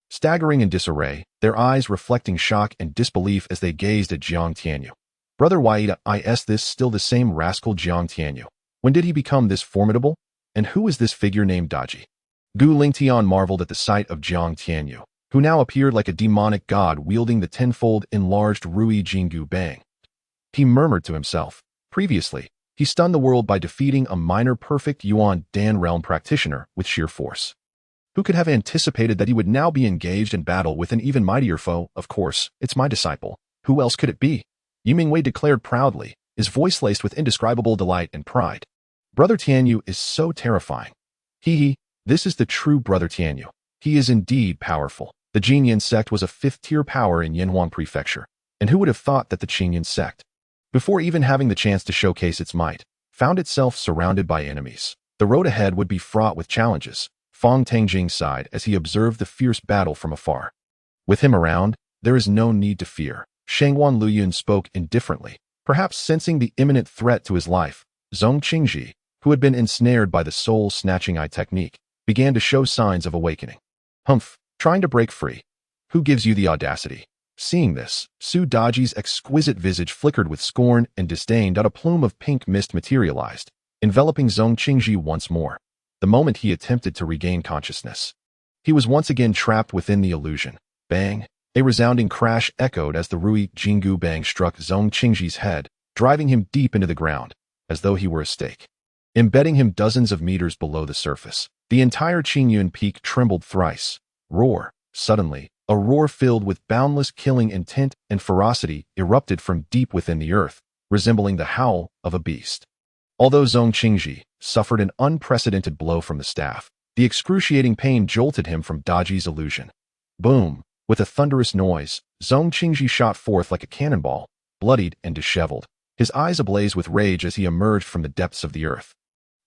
Speaker 1: staggering in disarray, their eyes reflecting shock and disbelief as they gazed at Jiang Tianyu. Brother Ruyi, is this still the same rascal Jiang Tianyu? When did he become this formidable? And who is this figure named Daji? Gu Lingtian marveled at the sight of Jiang Tianyu, who now appeared like a demonic god wielding the tenfold enlarged Ruyi Jingu bang. He murmured to himself, previously, he stunned the world by defeating a minor perfect Yuan Dan realm practitioner with sheer force. Who could have anticipated that he would now be engaged in battle with an even mightier foe? Of course, it's my disciple. Who else could it be? Yi Mingwei declared proudly, his voice laced with indescribable delight and pride. Brother Tianyu is so terrifying. This is the true Brother Tianyu. He is indeed powerful. The Qingyun Sect was a 5th-tier power in Yinhuang Prefecture, and who would have thought that the Qingyun Sect, before even having the chance to showcase its might, found itself surrounded by enemies? The road ahead would be fraught with challenges, Fong Tangjing sighed as he observed the fierce battle from afar. With him around, there is no need to fear. Shangwan Luyun spoke indifferently, perhaps sensing the imminent threat to his life. Zhong Qingji, who had been ensnared by the soul-snatching eye technique, began to show signs of awakening. Humph, trying to break free. Who gives you the audacity? Seeing this, Su Daji's exquisite visage flickered with scorn and disdain. A plume of pink mist materialized, enveloping Zhong Qingji once more. The moment he attempted to regain consciousness, he was once again trapped within the illusion. Bang! A resounding crash echoed as the Ruyi Jingu bang struck Zhong Qingji's head, driving him deep into the ground, as though he were a stake, embedding him dozens of meters below the surface. The entire Qingyun peak trembled thrice. Roar! Suddenly, a roar filled with boundless killing intent and ferocity erupted from deep within the earth, resembling the howl of a beast. Although Zhong Qingji suffered an unprecedented blow from the staff, the excruciating pain jolted him from Daji's illusion. Boom! With a thunderous noise, Zhong Qingji shot forth like a cannonball, bloodied and disheveled, his eyes ablaze with rage as he emerged from the depths of the earth.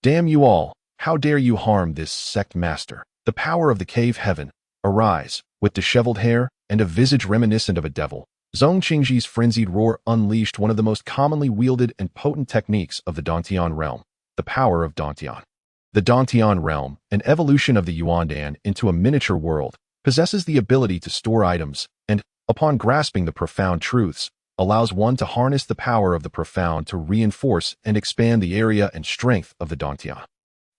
Speaker 1: Damn you all! How dare you harm this sect master? The power of the cave heaven, arise! With disheveled hair and a visage reminiscent of a devil, Zhong Qingji's frenzied roar unleashed one of the most commonly wielded and potent techniques of the dantian realm, the power of dantian. The dantian realm, an evolution of the yuandan into a miniature world, possesses the ability to store items and, upon grasping the profound truths, allows one to harness the power of the profound to reinforce and expand the area and strength of the dantian.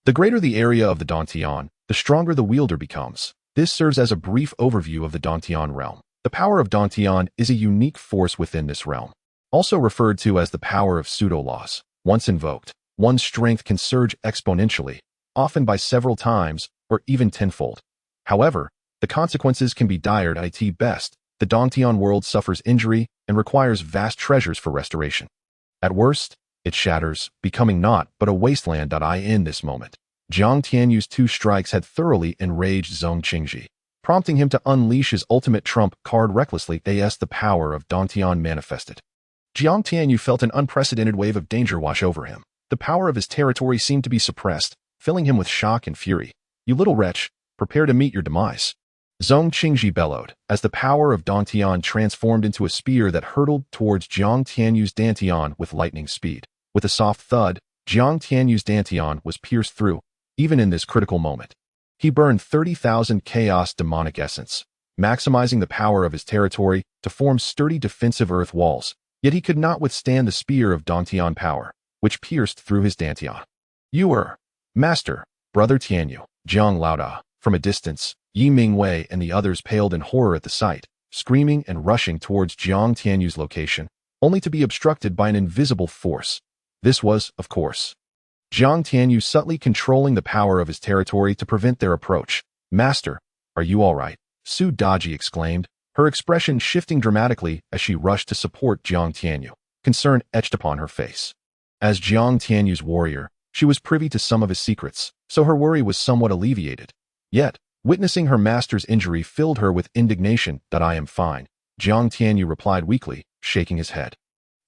Speaker 1: The greater the area of the dantian, the stronger the wielder becomes. This serves as a brief overview of the dantian realm. The power of dantian is a unique force within this realm, also referred to as the power of pseudo-laws. Once invoked, one's strength can surge exponentially, often by several times or even tenfold. However, the consequences can be dire at best. The dantian world suffers injury and requires vast treasures for restoration. At worst, it shatters, becoming naught but a wasteland. In this moment, Jiang Tianyu's 2 strikes had thoroughly enraged Zhong Qingji, prompting him to unleash his ultimate trump card recklessly. As the power of dantian manifested, Jiang Tianyu felt an unprecedented wave of danger wash over him. The power of his territory seemed to be suppressed, filling him with shock and fury. You little wretch, prepare to meet your demise. Zhong Qingji bellowed, as the power of dantian transformed into a spear that hurtled towards Jiang Tianyu's dantian with lightning speed. With a soft thud, Jiang Tianyu's dantian was pierced through, even in this critical moment. He burned 30,000 chaos demonic essence, maximizing the power of his territory to form sturdy defensive earth walls, yet he could not withstand the spear of dantian power, which pierced through his dantian. You are, Master, Brother Tianyu, Jiang Laoda. From a distance, Yi Mingwei and the others paled in horror at the sight, screaming and rushing towards Jiang Tianyu's location, only to be obstructed by an invisible force. This was, of course, Jiang Tianyu subtly controlling the power of his territory to prevent their approach. Master, are you all right? Su Daji exclaimed, her expression shifting dramatically as she rushed to support Jiang Tianyu, concern etched upon her face. As Jiang Tianyu's warrior, she was privy to some of his secrets, so her worry was somewhat alleviated. Yet, witnessing her master's injury filled her with indignation. I am fine, Jiang Tianyu replied weakly, shaking his head.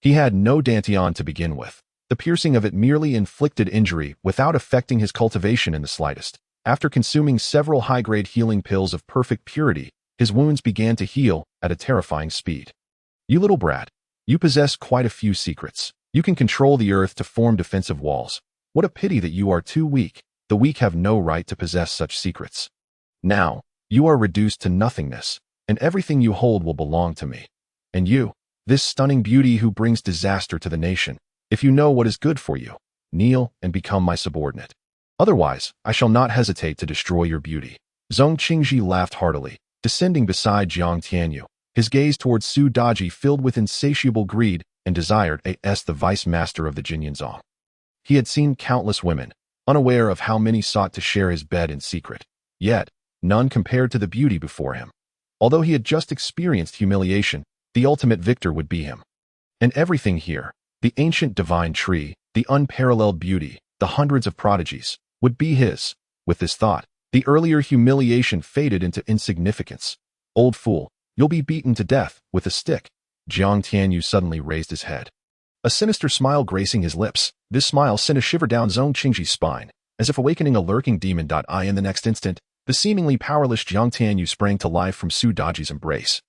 Speaker 1: He had no dantian to begin with. The piercing of it merely inflicted injury without affecting his cultivation in the slightest. After consuming several high-grade healing pills of perfect purity, his wounds began to heal at a terrifying speed. You little brat, you possess quite a few secrets. You can control the earth to form defensive walls. What a pity that you are too weak. The weak have no right to possess such secrets. Now, you are reduced to nothingness, and everything you hold will belong to me. And you, this stunning beauty who brings disaster to the nation, if you know what is good for you, kneel and become my subordinate. Otherwise, I shall not hesitate to destroy your beauty. Zhong Qingji laughed heartily, descending beside Jiang Tianyu, his gaze towards Su Daji filled with insatiable greed and desired as the vice master of the Qingyun Sect. He had seen countless women, unaware of how many sought to share his bed in secret. Yet, none compared to the beauty before him. Although he had just experienced humiliation, the ultimate victor would be him. And everything here, the ancient divine tree, the unparalleled beauty, the hundreds of prodigies, would be his. With this thought, the earlier humiliation faded into insignificance. Old fool, you'll be beaten to death with a stick. Jiang Tianyu suddenly raised his head, a sinister smile gracing his lips. This smile sent a shiver down Zhong Qingji's spine. as if awakening a lurking demon. In the next instant, the seemingly powerless Jiang Tianyu sprang to life from Su Daji's embrace,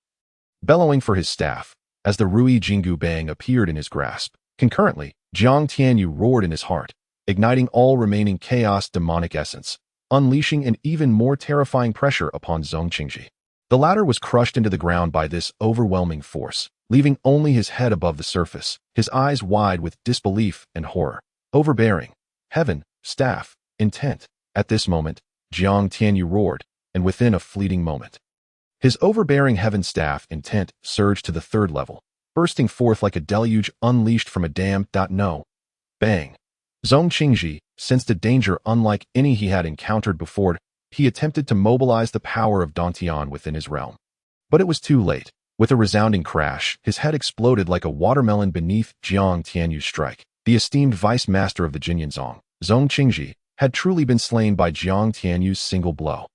Speaker 1: bellowing for his staff, as the Ruyi Jingu bang appeared in his grasp. Concurrently, Jiang Tianyu roared in his heart, igniting all remaining chaos demonic essence, unleashing an even more terrifying pressure upon Zhong Qingji. The latter was crushed into the ground by this overwhelming force, leaving only his head above the surface, his eyes wide with disbelief and horror. Overbearing, heaven, staff, intent. At this moment, Jiang Tianyu roared, and within a fleeting moment, his overbearing heaven staff intent surged to the third level, bursting forth like a deluge unleashed from a dam. No. Bang. Zhong Qingji sensed a danger unlike any he had encountered before. He attempted to mobilize the power of dantian within his realm. But it was too late. With a resounding crash, his head exploded like a watermelon beneath Jiang Tianyu's strike. The esteemed vice master of the Qingyun Sect, Zhong Qingji, had truly been slain by Jiang Tianyu's single blow.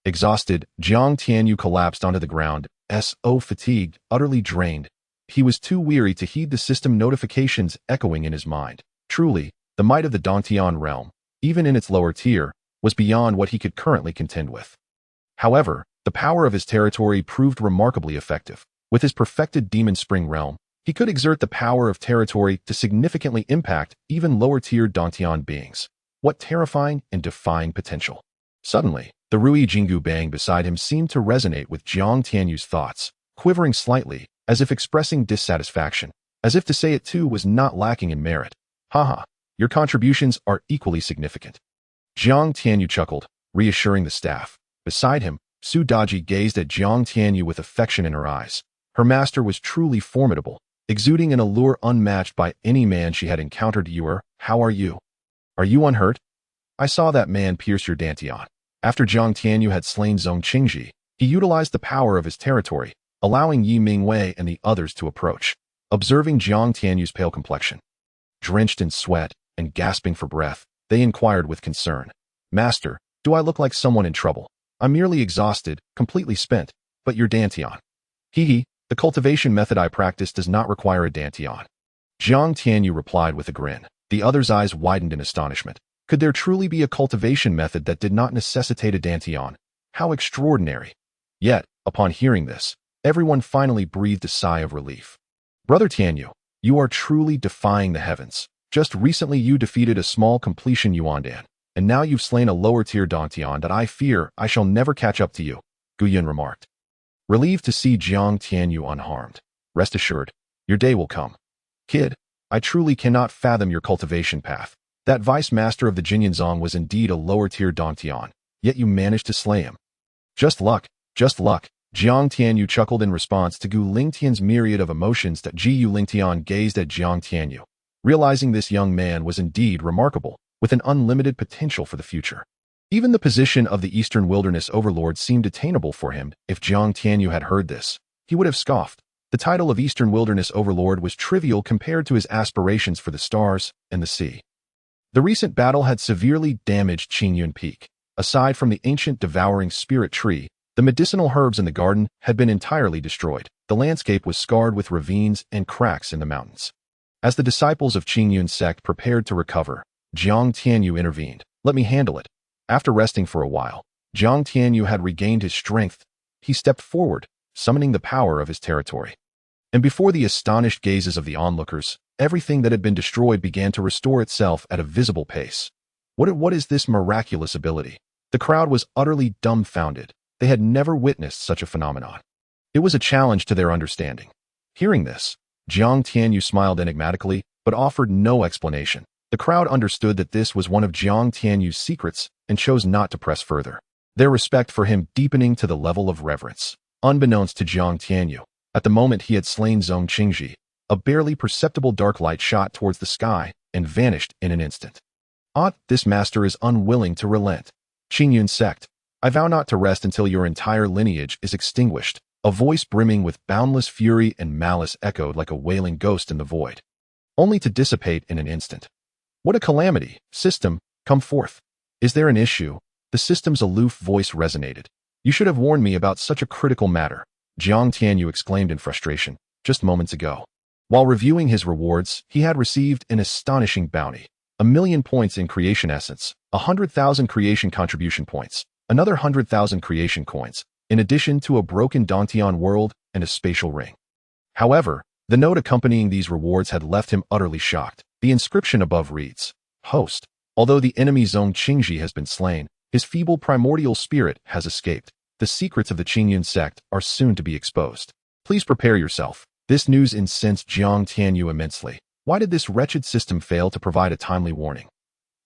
Speaker 1: Exhausted, Jiang Tianyu collapsed onto the ground, fatigued, utterly drained. He was too weary to heed the system notifications echoing in his mind. Truly, the might of the dantian realm, even in its lower tier, was beyond what he could currently contend with. However, the power of his territory proved remarkably effective. With his perfected demon spring realm, he could exert the power of territory to significantly impact even lower-tier dantian beings. What terrifying and defying potential. Suddenly, the Ruyi Jingu bang beside him seemed to resonate with Jiang Tianyu's thoughts, quivering slightly, as if expressing dissatisfaction, as if to say it too was not lacking in merit. Haha, your contributions are equally significant. Jiang Tianyu chuckled, reassuring the staff. Beside him, Su Daji gazed at Jiang Tianyu with affection in her eyes. Her master was truly formidable, exuding an allure unmatched by any man she had encountered. How are you? Are you unhurt? I saw that man pierce your dantian. After Jiang Tianyu had slain Zhong Qingji, he utilized the power of his territory, allowing Yi Mingwei and the others to approach. Observing Jiang Tianyu's pale complexion, drenched in sweat and gasping for breath, they inquired with concern. Master, do I look like someone in trouble? I'm merely exhausted, completely spent, but your dantian. The cultivation method I practice does not require a dantian. Jiang Tianyu replied with a grin. The other's eyes widened in astonishment. Could there truly be a cultivation method that did not necessitate a dantian? How extraordinary. Yet, upon hearing this, everyone finally breathed a sigh of relief. Brother Tianyu, you are truly defying the heavens. Just recently you defeated a small completion Yuandan, and now you've slain a lower-tier dantian that I fear I shall never catch up to you, Qingyun remarked. Relieved to see Jiang Tianyu unharmed. Rest assured, your day will come. Kid, I truly cannot fathom your cultivation path. That vice master of the Qingyun Sect was indeed a lower-tier dantian, yet you managed to slay him. Just luck, just luck. Jiang Tianyu chuckled in response to Gu Lingtian's myriad of emotions. Gu Lingtian gazed at Jiang Tianyu, realizing this young man was indeed remarkable, with an unlimited potential for the future. Even the position of the Eastern Wilderness Overlord seemed attainable for him. If Jiang Tianyu had heard this, he would have scoffed. The title of Eastern Wilderness Overlord was trivial compared to his aspirations for the stars and the sea. The recent battle had severely damaged Qingyun Peak. Aside from the ancient devouring spirit tree, the medicinal herbs in the garden had been entirely destroyed. The landscape was scarred with ravines and cracks in the mountains. As the disciples of Qingyun Sect prepared to recover, Jiang Tianyu intervened. Let me handle it. After resting for a while, Jiang Tianyu had regained his strength. He stepped forward, summoning the power of his territory. And before the astonished gazes of the onlookers, everything that had been destroyed began to restore itself at a visible pace. What is this miraculous ability? The crowd was utterly dumbfounded. They had never witnessed such a phenomenon. It was a challenge to their understanding. Hearing this, Jiang Tianyu smiled enigmatically, but offered no explanation. The crowd understood that this was one of Jiang Tianyu's secrets and chose not to press further, their respect for him deepening to the level of reverence. Unbeknownst to Jiang Tianyu, at the moment he had slain Zhong Qingji, a barely perceptible dark light shot towards the sky and vanished in an instant. This master is unwilling to relent. Qingyun Sect, I vow not to rest until your entire lineage is extinguished. A voice brimming with boundless fury and malice echoed like a wailing ghost in the void, only to dissipate in an instant. What a calamity! System, come forth. Is there an issue? The system's aloof voice resonated. You should have warned me about such a critical matter, Jiang Tianyu exclaimed in frustration, just moments ago. While reviewing his rewards, he had received an astonishing bounty. 1,000,000 points in creation essence, 100,000 creation contribution points, another 100,000 creation coins, in addition to a broken dantian world and a spatial ring. However, the note accompanying these rewards had left him utterly shocked. The inscription above reads, "Host, although the enemy Zong Qingji has been slain, his feeble primordial spirit has escaped. The secrets of the Qingyun Sect are soon to be exposed. Please prepare yourself." This news incensed Jiang Tianyu immensely. Why did this wretched system fail to provide a timely warning?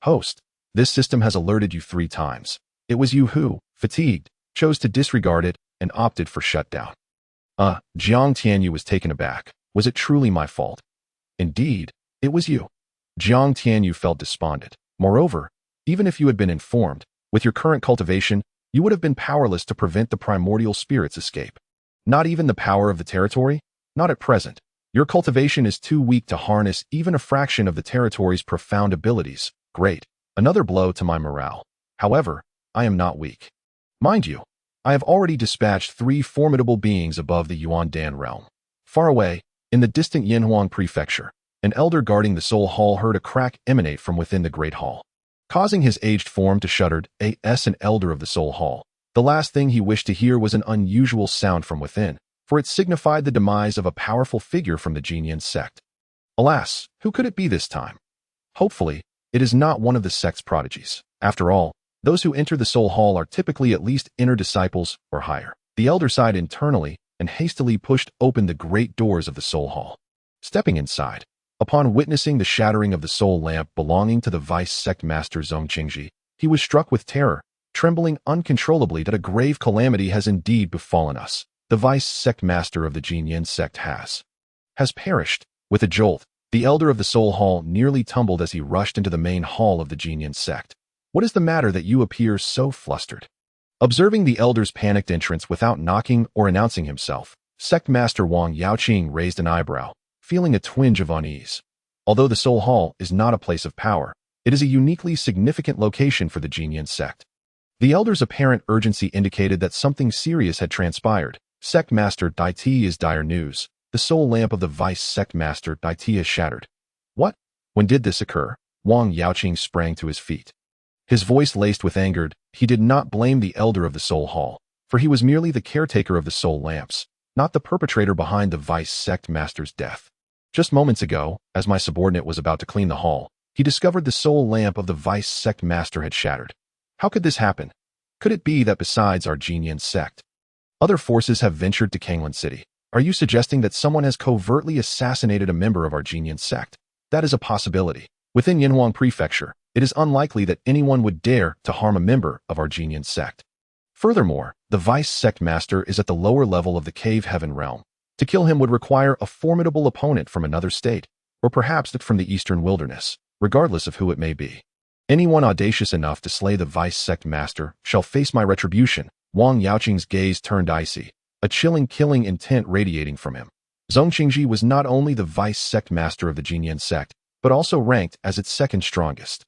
Speaker 1: "Host, this system has alerted you 3 times. It was you who, fatigued, chose to disregard it and opted for shutdown." Jiang Tianyu was taken aback. Was it truly my fault? Indeed, it was you. Jiang Tianyu felt despondent. Moreover, even if you had been informed, with your current cultivation, you would have been powerless to prevent the primordial spirit's escape. Not even the power of the territory? Not at present. Your cultivation is too weak to harness even a fraction of the territory's profound abilities. Great. Another blow to my morale. However, I am not weak. Mind you, I have already dispatched 3 formidable beings above the Yuandan realm. Far away, in the distant Yinhuang prefecture, an elder guarding the Soul Hall heard a crack emanate from within the great hall. Causing his aged form to shudder, an elder of the Soul Hall. The last thing he wished to hear was an unusual sound from within, for it signified the demise of a powerful figure from the Qingyun Sect. Alas, who could it be this time? Hopefully, it is not one of the sect's prodigies. After all, those who enter the Soul Hall are typically at least inner disciples or higher. The elder sighed internally and hastily pushed open the great doors of the Soul Hall. Stepping inside, upon witnessing the shattering of the soul lamp belonging to the vice sect master Zong Qingji, he was struck with terror, trembling uncontrollably that a grave calamity has indeed befallen us. The vice sect master of the Qingyun Sect has perished. With a jolt, the elder of the Soul Hall nearly tumbled as he rushed into the main hall of the Qingyun Sect. "What is the matter that you appear so flustered?" Observing the elder's panicked entrance without knocking or announcing himself, Sect Master Wang Yaoqing raised an eyebrow, feeling a twinge of unease. Although the Soul Hall is not a place of power, it is a uniquely significant location for the Qingyun Sect. The elder's apparent urgency indicated that something serious had transpired. "Sect Master Dai Ti is dire news. The soul lamp of the Vice Sect Master Dai Ti is shattered." "What? When did this occur?" Wang Yaoqing sprang to his feet. His voice laced with anger. He did not blame the elder of the Soul Hall, for he was merely the caretaker of the soul lamps, not the perpetrator behind the Vice Sect Master's death. "Just moments ago, as my subordinate was about to clean the hall, he discovered the soul lamp of the Vice Sect Master had shattered. How could this happen? Could it be that besides our Qingyun Sect, other forces have ventured to Qingyun City? Are you suggesting that someone has covertly assassinated a member of our Qingyun Sect? That is a possibility. Within Yinhuang Prefecture, it is unlikely that anyone would dare to harm a member of our Qingyun Sect. Furthermore, the Vice Sect Master is at the lower level of the Cave Heaven realm. To kill him would require a formidable opponent from another state, or perhaps from the Eastern Wilderness, regardless of who it may be. Anyone audacious enough to slay the Vice Sect Master shall face my retribution." Wang Yaoqing's gaze turned icy, a chilling killing intent radiating from him. Zong Qingji was not only the Vice Sect Master of the Qingyun Sect, but also ranked as its second strongest.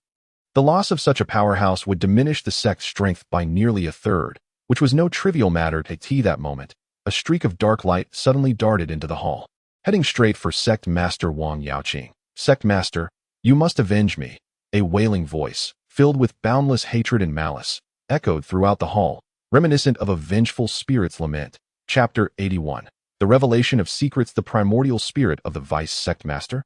Speaker 1: The loss of such a powerhouse would diminish the sect's strength by nearly a third, which was no trivial matter to T that moment. A streak of dark light suddenly darted into the hall, heading straight for Sect Master Wang Yaoqing. "Sect Master, you must avenge me." A wailing voice, filled with boundless hatred and malice, echoed throughout the hall, reminiscent of a vengeful spirit's lament. Chapter 81. The Revelation of Secrets. The primordial spirit of the Vice Sect Master?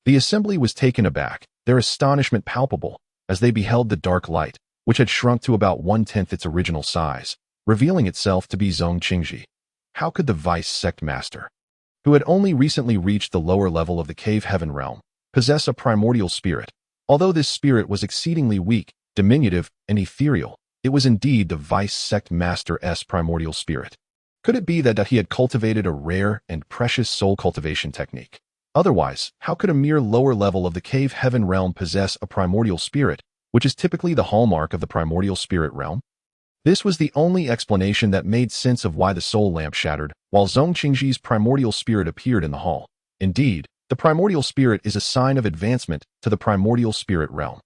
Speaker 1: The assembly was taken aback, their astonishment palpable, as they beheld the dark light, which had shrunk to about 1/10 its original size, revealing itself to be Zong Qingji. How could the Vice Sect Master, who had only recently reached the lower level of the Cave Heaven realm, possess a primordial spirit? Although this spirit was exceedingly weak, diminutive, and ethereal, it was indeed the Vice Sect Master's primordial spirit. Could it be that he had cultivated a rare and precious soul cultivation technique? Otherwise, how could a mere lower level of the Cave Heaven realm possess a primordial spirit, which is typically the hallmark of the primordial spirit realm? This was the only explanation that made sense of why the soul lamp shattered, while Zong Qingji's primordial spirit appeared in the hall. Indeed, the primordial spirit is a sign of advancement to the primordial spirit realm.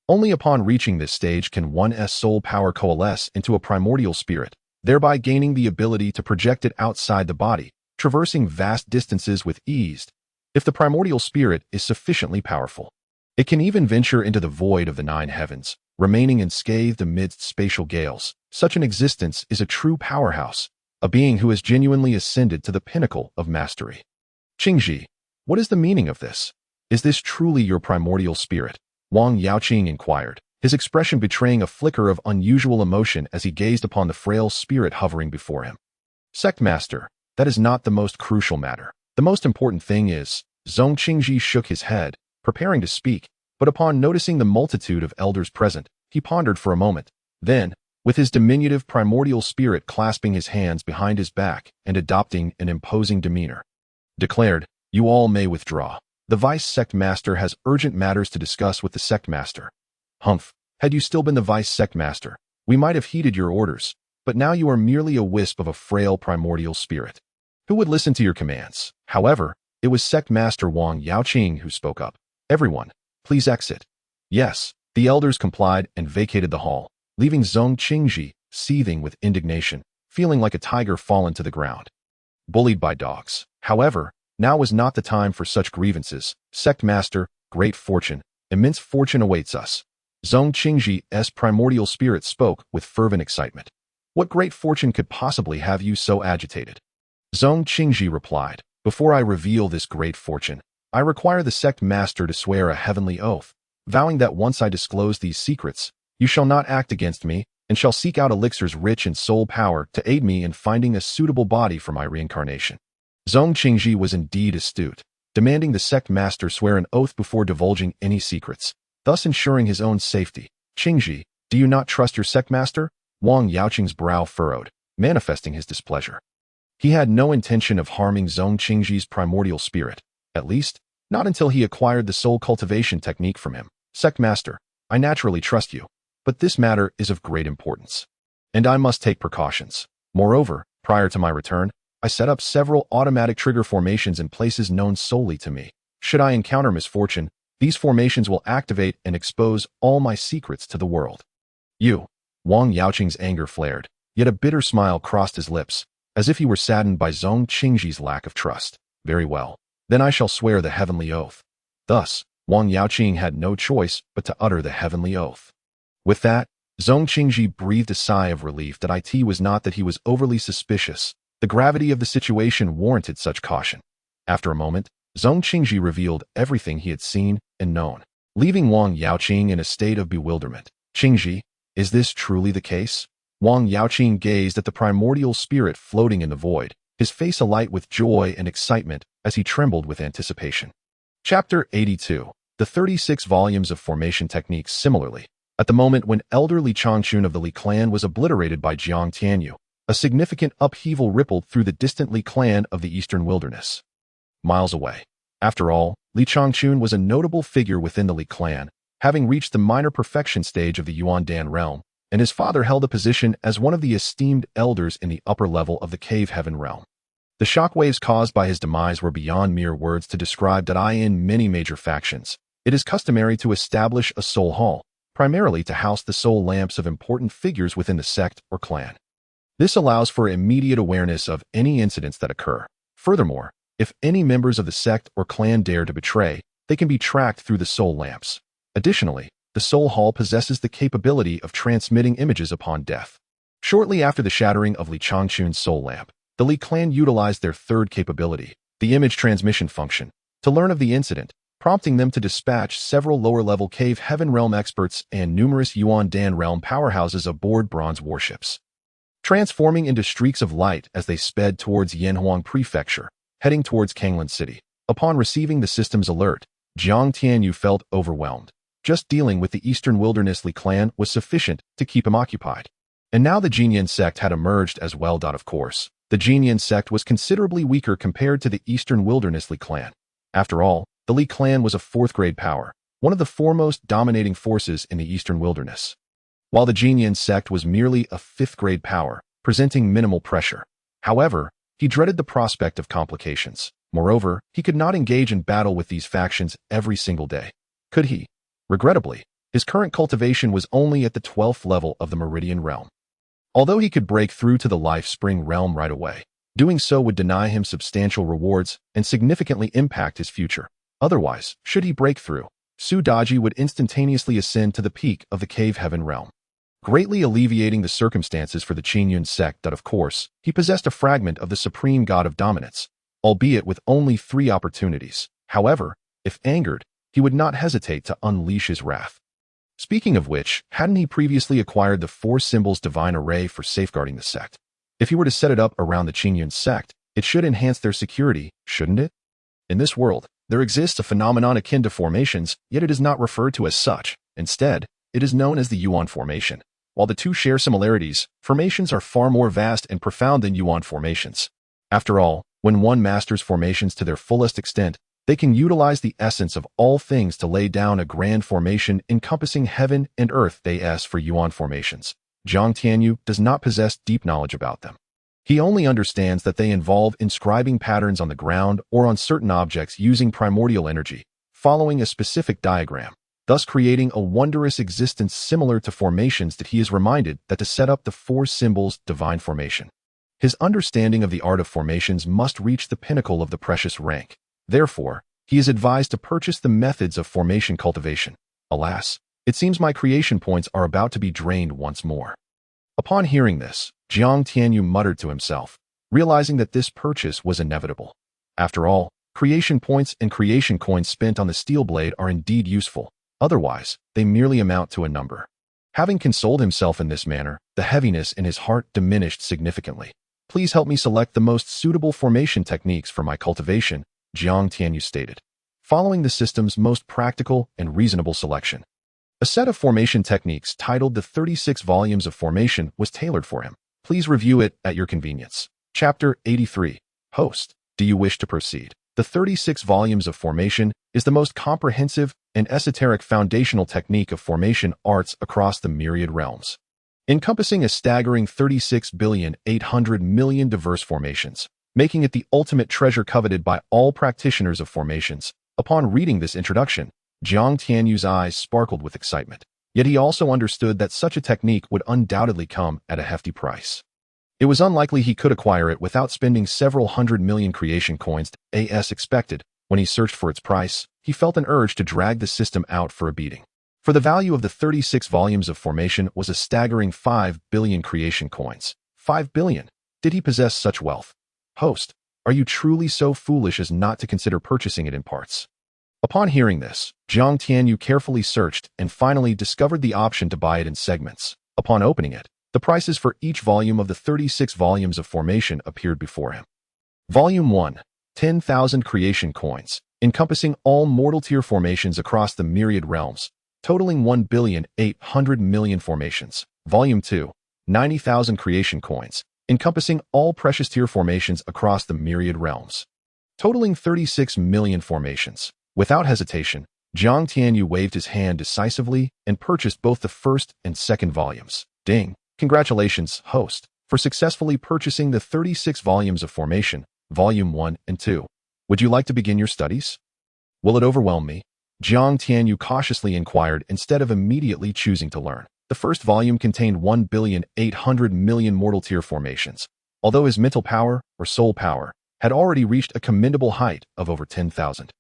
Speaker 1: Only upon reaching this stage can one's soul power coalesce into a primordial spirit, thereby gaining the ability to project it outside the body, traversing vast distances with ease, if the primordial spirit is sufficiently powerful. It can even venture into the void of the nine heavens, remaining unscathed amidst spatial gales. Such an existence is a true powerhouse, a being who has genuinely ascended to the pinnacle of mastery. Qingji, what is the meaning of this? Is this truly your primordial spirit? Wang Yaoqing inquired, his expression betraying a flicker of unusual emotion as he gazed upon the frail spirit hovering before him. Sect Master, that is not the most crucial matter. The most important thing is, Zong Qingji shook his head, preparing to speak, but upon noticing the multitude of elders present, he pondered for a moment. Then, with his diminutive primordial spirit clasping his hands behind his back and adopting an imposing demeanor, declared, "You all may withdraw. The Vice Sect Master has urgent matters to discuss with the Sect Master." Humph, had you still been the Vice Sect Master, we might have heeded your orders, but now you are merely a wisp of a frail primordial spirit. Who would listen to your commands? However, it was Sect Master Wang Yaoqing who spoke up. "Everyone, please exit." Yes, the elders complied and vacated the hall, leaving Zong Qingji seething with indignation, feeling like a tiger fallen to the ground. Bullied by dogs. However, now was not the time for such grievances. Sect Master, great fortune, immense fortune awaits us. Zong Qingji's primordial spirit spoke with fervent excitement. What great fortune could possibly have you so agitated? Zong Qingji replied, "Before I reveal this great fortune, I require the Sect Master to swear a heavenly oath, vowing that once I disclose these secrets, you shall not act against me and shall seek out elixirs rich in soul power to aid me in finding a suitable body for my reincarnation." Zong Qingji was indeed astute, demanding the Sect Master swear an oath before divulging any secrets, thus ensuring his own safety. "Qingji, do you not trust your Sect Master?" Wang Yaoqing's brow furrowed, manifesting his displeasure. He had no intention of harming Zong Qingji's primordial spirit, at least, not until he acquired the soul cultivation technique from him. "Sect Master, I naturally trust you, but this matter is of great importance, and I must take precautions. Moreover, prior to my return, I set up several automatic trigger formations in places known solely to me. Should I encounter misfortune, these formations will activate and expose all my secrets to the world." "You." Wang Yaoqing's anger flared, yet a bitter smile crossed his lips, as if he were saddened by Zong Qingji's lack of trust. "Very well. Then I shall swear the heavenly oath." Thus, Wang Yaoqing had no choice but to utter the heavenly oath. With that, Zong Qingji breathed a sigh of relief that it was not that he was overly suspicious. The gravity of the situation warranted such caution. After a moment, Zong Qingji revealed everything he had seen and known, leaving Wang Yaoqing in a state of bewilderment. "Qingji, is this truly the case?" Wang Yaoqing gazed at the primordial spirit floating in the void, his face alight with joy and excitement as he trembled with anticipation. Chapter 82. The 36 volumes of formation techniques. Similarly, at the moment when Elder Li Changchun of the Li clan was obliterated by Jiang Tianyu, a significant upheaval rippled through the distant Li clan of the eastern wilderness. Miles away. After all, Li Changchun was a notable figure within the Li clan, having reached the minor perfection stage of the Yuandan realm, and his father held a position as one of the esteemed elders in the upper level of the cave heaven realm. The shockwaves caused by his demise were beyond mere words to describe that in many major factions, it is customary to establish a soul hall, primarily to house the soul lamps of important figures within the sect or clan. This allows for immediate awareness of any incidents that occur. Furthermore, if any members of the sect or clan dare to betray, they can be tracked through the soul lamps. Additionally, the soul hall possesses the capability of transmitting images upon death. Shortly after the shattering of Li Changchun's soul lamp, the Li clan utilized their third capability, the image transmission function, to learn of the incident, prompting them to dispatch several lower-level cave heaven realm experts and numerous Yuandan realm powerhouses aboard bronze warships, transforming into streaks of light as they sped towards Yanhuang Prefecture, heading towards Qingyun City. Upon receiving the system's alert, Jiang Tianyu felt overwhelmed. Just dealing with the Eastern Wilderness Li clan was sufficient to keep him occupied. And now the Qingyun Sect had emerged as well. Of course, the Qingyun Sect was considerably weaker compared to the Eastern Wilderness Li clan. After all, the Li clan was a fourth-grade power, one of the foremost dominating forces in the Eastern Wilderness, while the Qingyun Sect was merely a fifth-grade power, presenting minimal pressure. However, he dreaded the prospect of complications. Moreover, he could not engage in battle with these factions every single day. Could he? Regrettably, his current cultivation was only at the 12th level of the Meridian realm. Although he could break through to the Life Spring realm right away, doing so would deny him substantial rewards and significantly impact his future. Otherwise, should he break through, Su Daji would instantaneously ascend to the peak of the cave heaven realm, greatly alleviating the circumstances for the Qingyun Sect that, of course, he possessed a fragment of the supreme god of dominance, albeit with only 3 opportunities. However, if angered, he would not hesitate to unleash his wrath. Speaking of which, hadn't he previously acquired the 4 symbols divine array for safeguarding the sect? If he were to set it up around the Qingyun Sect, it should enhance their security, shouldn't it? In this world, there exists a phenomenon akin to formations, yet it is not referred to as such. Instead, it is known as the Yuan formation. While the two share similarities, formations are far more vast and profound than Yuan formations. After all, when one masters formations to their fullest extent, they can utilize the essence of all things to lay down a grand formation encompassing heaven and earth. As for Yuan formations, Zhang Tianyu does not possess deep knowledge about them. He only understands that they involve inscribing patterns on the ground or on certain objects using primordial energy, following a specific diagram, thus creating a wondrous existence similar to formations that he is reminded that to set up the 4 symbols divine formation. His understanding of the art of formations must reach the pinnacle of the precious rank. Therefore, he is advised to purchase the methods of formation cultivation. Alas, it seems my creation points are about to be drained once more. Upon hearing this, Zhang Tianyu muttered to himself, realizing that this purchase was inevitable. After all, creation points and creation coins spent on the steel blade are indeed useful. Otherwise, they merely amount to a number. Having consoled himself in this manner, the heaviness in his heart diminished significantly. Please help me select the most suitable formation techniques for my cultivation, Zhang Tianyu stated, following the system's most practical and reasonable selection. A set of formation techniques titled The 36 Volumes of Formation was tailored for him. Please review it at your convenience. Chapter 83. Host, do you wish to proceed? The 36 Volumes of Formation is the most comprehensive and esoteric foundational technique of formation arts across the myriad realms, encompassing a staggering 36,800,000,000 diverse formations, making it the ultimate treasure coveted by all practitioners of formations. Upon reading this introduction, Zhang Tianyu's eyes sparkled with excitement. Yet he also understood that such a technique would undoubtedly come at a hefty price. It was unlikely he could acquire it without spending several 100,000,000 creation coins as expected. When he searched for its price, he felt an urge to drag the system out for a beating. For the value of the 36 volumes of formation was a staggering 5 billion creation coins. 5 billion. Did he possess such wealth? Host, are you truly so foolish as not to consider purchasing it in parts? Upon hearing this, Zhang Tianyu carefully searched and finally discovered the option to buy it in segments. Upon opening it, the prices for each volume of the 36 volumes of formation appeared before him. Volume 1, 10,000 creation coins, encompassing all mortal tier formations across the myriad realms, totaling 1,800,000,000 formations. Volume 2, 90,000 creation coins, encompassing all precious tier formations across the myriad realms, totaling 36 million formations. Without hesitation, Zhang Tianyu waved his hand decisively and purchased both the first and second volumes. Ding! Congratulations, host, for successfully purchasing the 36 volumes of formation, Volume 1 and 2. Would you like to begin your studies? Will it overwhelm me? Zhang Tianyu cautiously inquired instead of immediately choosing to learn. The first volume contained 1,800,000,000 mortal tier formations, although his mental power, or soul power, had already reached a commendable height of over 10,000.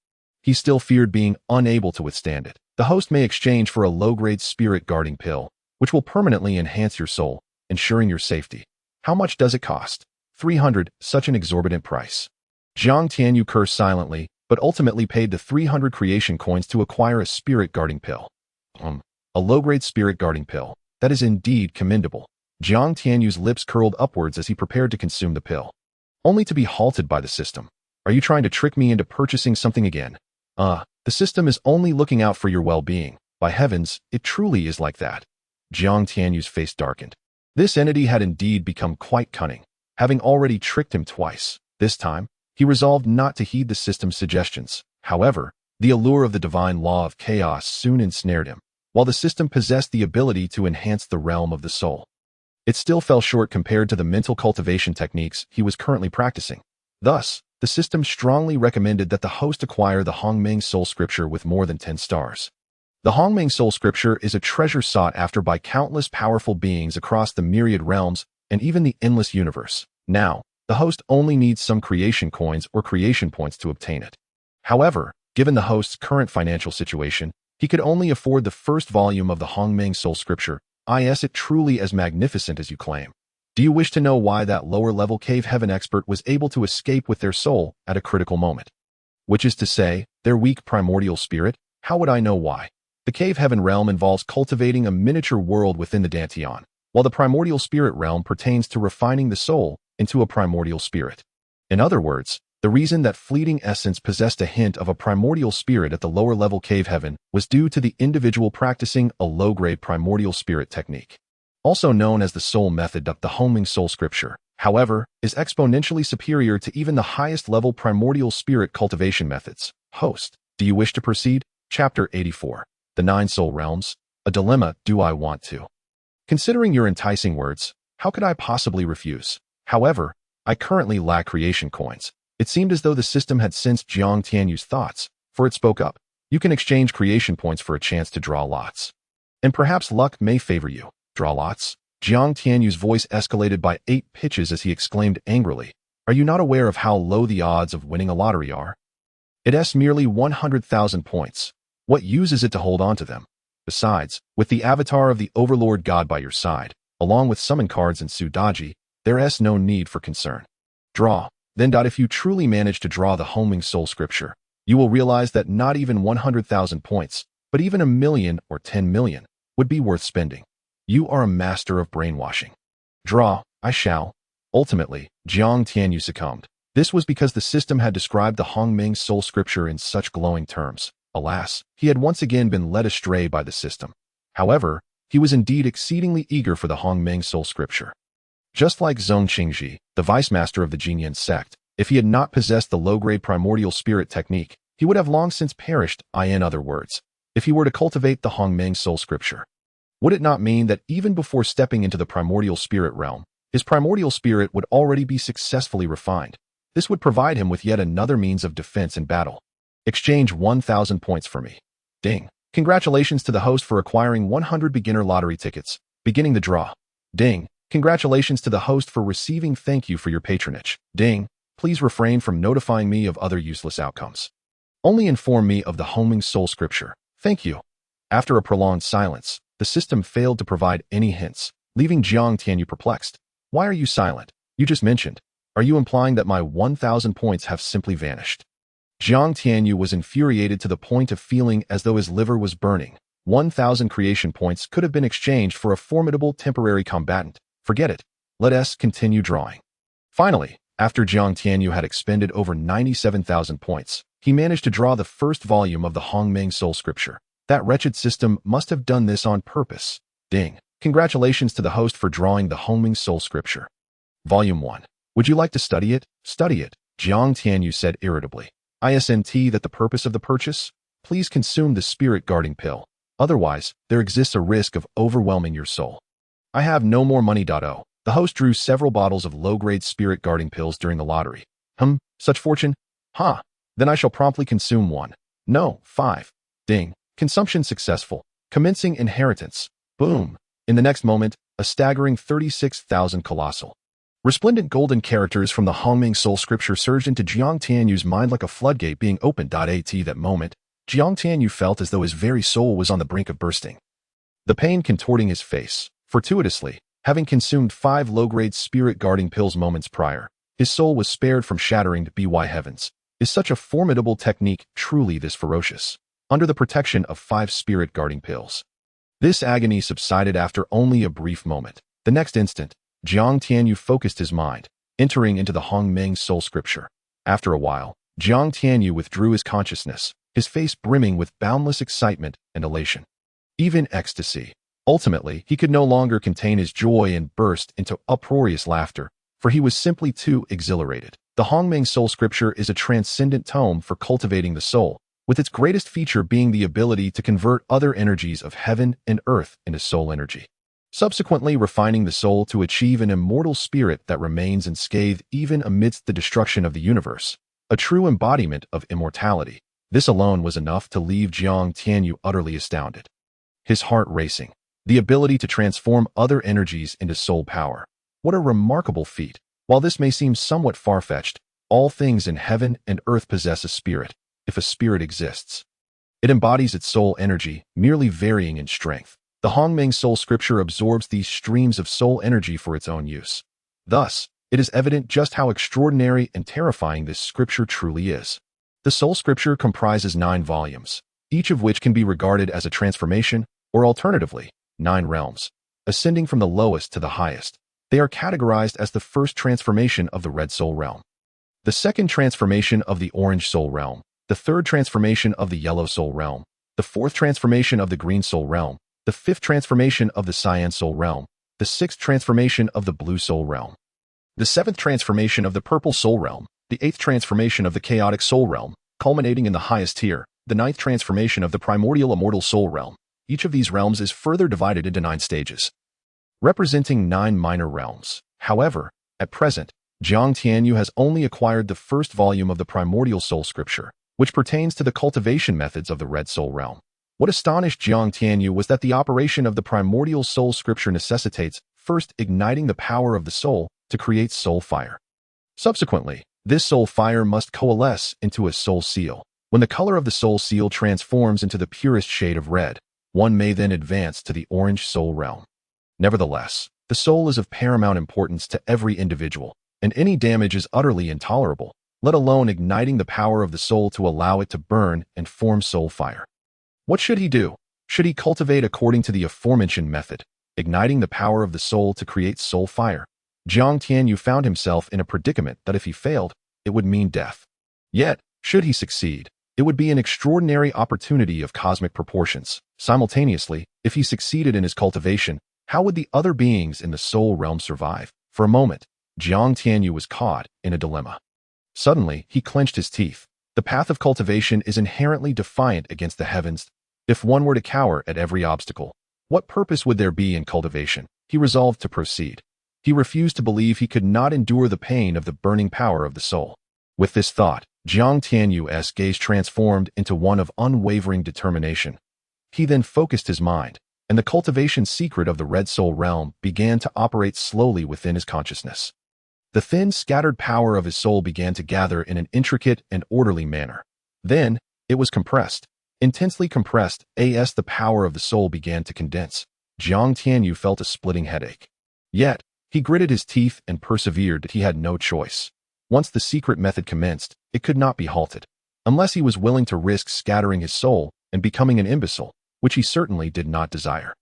Speaker 1: He still feared being unable to withstand it. The host may exchange for a low-grade spirit guarding pill, which will permanently enhance your soul, ensuring your safety. How much does it cost? 300, such an exorbitant price. Zhang Tianyu cursed silently, but ultimately paid the 300 creation coins to acquire a spirit guarding pill. A low-grade spirit guarding pill. That is indeed commendable. Zhang Tianyu's lips curled upwards as he prepared to consume the pill, only to be halted by the system. Are you trying to trick me into purchasing something again? The system is only looking out for your well-being. By heavens, it truly is like that. Zhang Tianyu's face darkened. This entity had indeed become quite cunning, having already tricked him twice. This time, he resolved not to heed the system's suggestions. However, the allure of the divine law of chaos soon ensnared him, while the system possessed the ability to enhance the realm of the soul. It still fell short compared to the mental cultivation techniques he was currently practicing. Thus, the system strongly recommended that the host acquire the Hongmeng Soul Scripture with more than 10 stars. The Hongmeng Soul Scripture is a treasure sought after by countless powerful beings across the myriad realms and even the endless universe. Now, the host only needs some creation coins or creation points to obtain it. However, given the host's current financial situation, He could only afford the first volume of the Hongmeng Soul Scripture. Is it truly as magnificent as you claim? Do you wish to know why that lower-level cave heaven expert was able to escape with their soul at a critical moment? Which is to say, their weak primordial spirit? How would I know why? The cave heaven realm involves cultivating a miniature world within the dantian, while the primordial spirit realm pertains to refining the soul into a primordial spirit. In other words, the reason that fleeting essence possessed a hint of a primordial spirit at the lower-level cave heaven was due to the individual practicing a low-grade primordial spirit technique. Also known as the soul method, the Hongmeng Soul Scripture, however, is exponentially superior to even the highest-level primordial spirit cultivation methods. Host, do you wish to proceed? Chapter 84. The Nine Soul Realms. A dilemma, do I want to? Considering your enticing words, how could I possibly refuse? However, I currently lack creation coins. It seemed as though the system had sensed Jiang Tianyu's thoughts, for it spoke up. You can exchange creation points for a chance to draw lots. And perhaps luck may favor you. Draw lots? Jiang Tianyu's voice escalated by 8 pitches as he exclaimed angrily. Are you not aware of how low the odds of winning a lottery are? It's merely 100,000 points. What use is it to hold on to them? Besides, with the avatar of the Overlord God by your side, along with summon cards and Sudaji, there's no need for concern. Draw. Then, if you truly manage to draw the Hongmeng Soul Scripture, you will realize that not even 100,000 points, but even 1 million or 10 million, would be worth spending. You are a master of brainwashing. Draw. I shall. Ultimately, Jiang Tianyu succumbed. This was because the system had described the Hongmeng Soul Scripture in such glowing terms. Alas, he had once again been led astray by the system. However, he was indeed exceedingly eager for the Hongmeng Soul Scripture. Just like Zhong Qingji, the vice-master of the Qingyun Sect, if he had not possessed the low-grade primordial spirit technique, he would have long since perished. In other words, if he were to cultivate the Hongmeng Soul Scripture, would it not mean that even before stepping into the primordial spirit realm, his primordial spirit would already be successfully refined? This would provide him with yet another means of defense in battle. Exchange 1,000 points for me. Ding. Congratulations to the host for acquiring 100 beginner lottery tickets. Beginning the draw. Ding. Congratulations to the host for receiving. Thank you for your patronage. Ding. Please refrain from notifying me of other useless outcomes. Only inform me of the Hongmeng Soul Scripture. Thank you. After a prolonged silence, the system failed to provide any hints, leaving Jiang Tianyu perplexed. Why are you silent? You just mentioned. Are you implying that my 1,000 points have simply vanished? Jiang Tianyu was infuriated to the point of feeling as though his liver was burning. 1,000 creation points could have been exchanged for a formidable temporary combatant. Forget it. Let us continue drawing. Finally, after Jiang Tianyu had expended over 97,000 points, he managed to draw the first volume of the Hongmeng Soul Scripture. That wretched system must have done this on purpose. Ding. Congratulations to the host for drawing the Hongmeng Soul Scripture. Volume 1. Would you like to study it? Study it, Jiang Tianyu said irritably. Isn't that the purpose of the purchase? Please consume the spirit guarding pill. Otherwise, there exists a risk of overwhelming your soul. I have no more money. The host drew several bottles of low-grade spirit guarding pills during the lottery. Such fortune? Then I shall promptly consume one. No, 5. Ding. Consumption successful. Commencing inheritance. Boom. In the next moment, a staggering 36,000 colossal, resplendent golden characters from the Hongmeng Soul Scripture surged into Jiang Tianyu's mind like a floodgate being opened. At that moment, Jiang Tianyu felt as though his very soul was on the brink of bursting. The pain contorting his face. Fortuitously, having consumed 5 low-grade spirit guarding pills moments prior, his soul was spared from shattering to by heavens. Is such a formidable technique truly this ferocious? Under the protection of 5 spirit guarding pills. This agony subsided after only a brief moment. The next instant, Jiang Tianyu focused his mind, entering into the Hongmeng Soul Scripture. After a while, Jiang Tianyu withdrew his consciousness, his face brimming with boundless excitement and elation. Even ecstasy. Ultimately, he could no longer contain his joy and burst into uproarious laughter, for he was simply too exhilarated. The Hongmeng Soul Scripture is a transcendent tome for cultivating the soul, with its greatest feature being the ability to convert other energies of heaven and earth into soul energy, subsequently refining the soul to achieve an immortal spirit that remains unscathed even amidst the destruction of the universe, a true embodiment of immortality. This alone was enough to leave Jiang Tianyu utterly astounded. His heart racing. The ability to transform other energies into soul power. What a remarkable feat. While this may seem somewhat far-fetched, all things in heaven and earth possess a spirit, if a spirit exists. It embodies its soul energy, merely varying in strength. The Hongmeng soul scripture absorbs these streams of soul energy for its own use. Thus, it is evident just how extraordinary and terrifying this scripture truly is. The soul scripture comprises 9 volumes, each of which can be regarded as a transformation, or alternatively, 9 realms, ascending from the lowest to the highest. They are categorized as the first transformation of the red soul realm, the second transformation of the orange soul realm, the third transformation of the yellow soul realm, the fourth transformation of the green soul realm, the fifth transformation of the cyan soul realm, the sixth transformation of the blue soul realm, the seventh transformation of the purple soul realm, the eighth transformation of the chaotic soul realm, culminating in the highest tier, the ninth transformation of the primordial immortal soul realm. Each of these realms is further divided into 9 stages, representing 9 minor realms. However, at present, Jiang Tianyu has only acquired the first volume of the primordial soul scripture, which pertains to the cultivation methods of the red soul realm. What astonished Jiang Tianyu was that the operation of the primordial soul scripture necessitates first igniting the power of the soul to create soul fire. Subsequently, this soul fire must coalesce into a soul seal. When the color of the soul seal transforms into the purest shade of red, one may then advance to the orange soul realm. Nevertheless, the soul is of paramount importance to every individual, and any damage is utterly intolerable, let alone igniting the power of the soul to allow it to burn and form soul fire. What should he do? Should he cultivate according to the aforementioned method, igniting the power of the soul to create soul fire? Jiang Tianyu found himself in a predicament that if he failed, it would mean death. Yet, should he succeed, it would be an extraordinary opportunity of cosmic proportions. Simultaneously, if he succeeded in his cultivation, how would the other beings in the soul realm survive? For a moment, Jiang Tianyu was caught in a dilemma. Suddenly, he clenched his teeth. The path of cultivation is inherently defiant against the heavens. If one were to cower at every obstacle, what purpose would there be in cultivation? He resolved to proceed. He refused to believe he could not endure the pain of the burning power of the soul. With this thought, Jiang Tianyu's gaze transformed into one of unwavering determination. He then focused his mind, and the cultivation secret of the red soul realm began to operate slowly within his consciousness. The thin, scattered power of his soul began to gather in an intricate and orderly manner. Then, it was compressed. Intensely compressed, as the power of the soul began to condense. Jiang Tianyu felt a splitting headache. Yet, he gritted his teeth and persevered that he had no choice. Once the secret method commenced, it could not be halted, unless he was willing to risk scattering his soul and becoming an imbecile, which he certainly did not desire.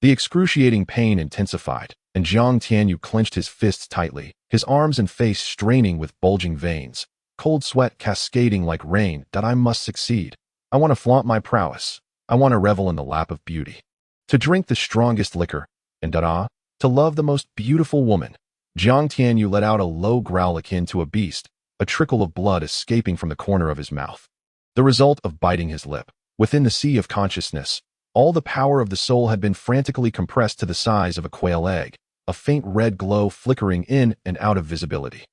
Speaker 1: The excruciating pain intensified, and Jiang Tianyu clenched his fists tightly, his arms and face straining with bulging veins, cold sweat cascading like rain. That I must succeed. I want to flaunt my prowess. I want to revel in the lap of beauty. To drink the strongest liquor, and to love the most beautiful woman. Jiang Tianyu let out a low growl akin to a beast, a trickle of blood escaping from the corner of his mouth. The result of biting his lip. Within the sea of consciousness, all the power of the soul had been frantically compressed to the size of a quail egg, a faint red glow flickering in and out of visibility.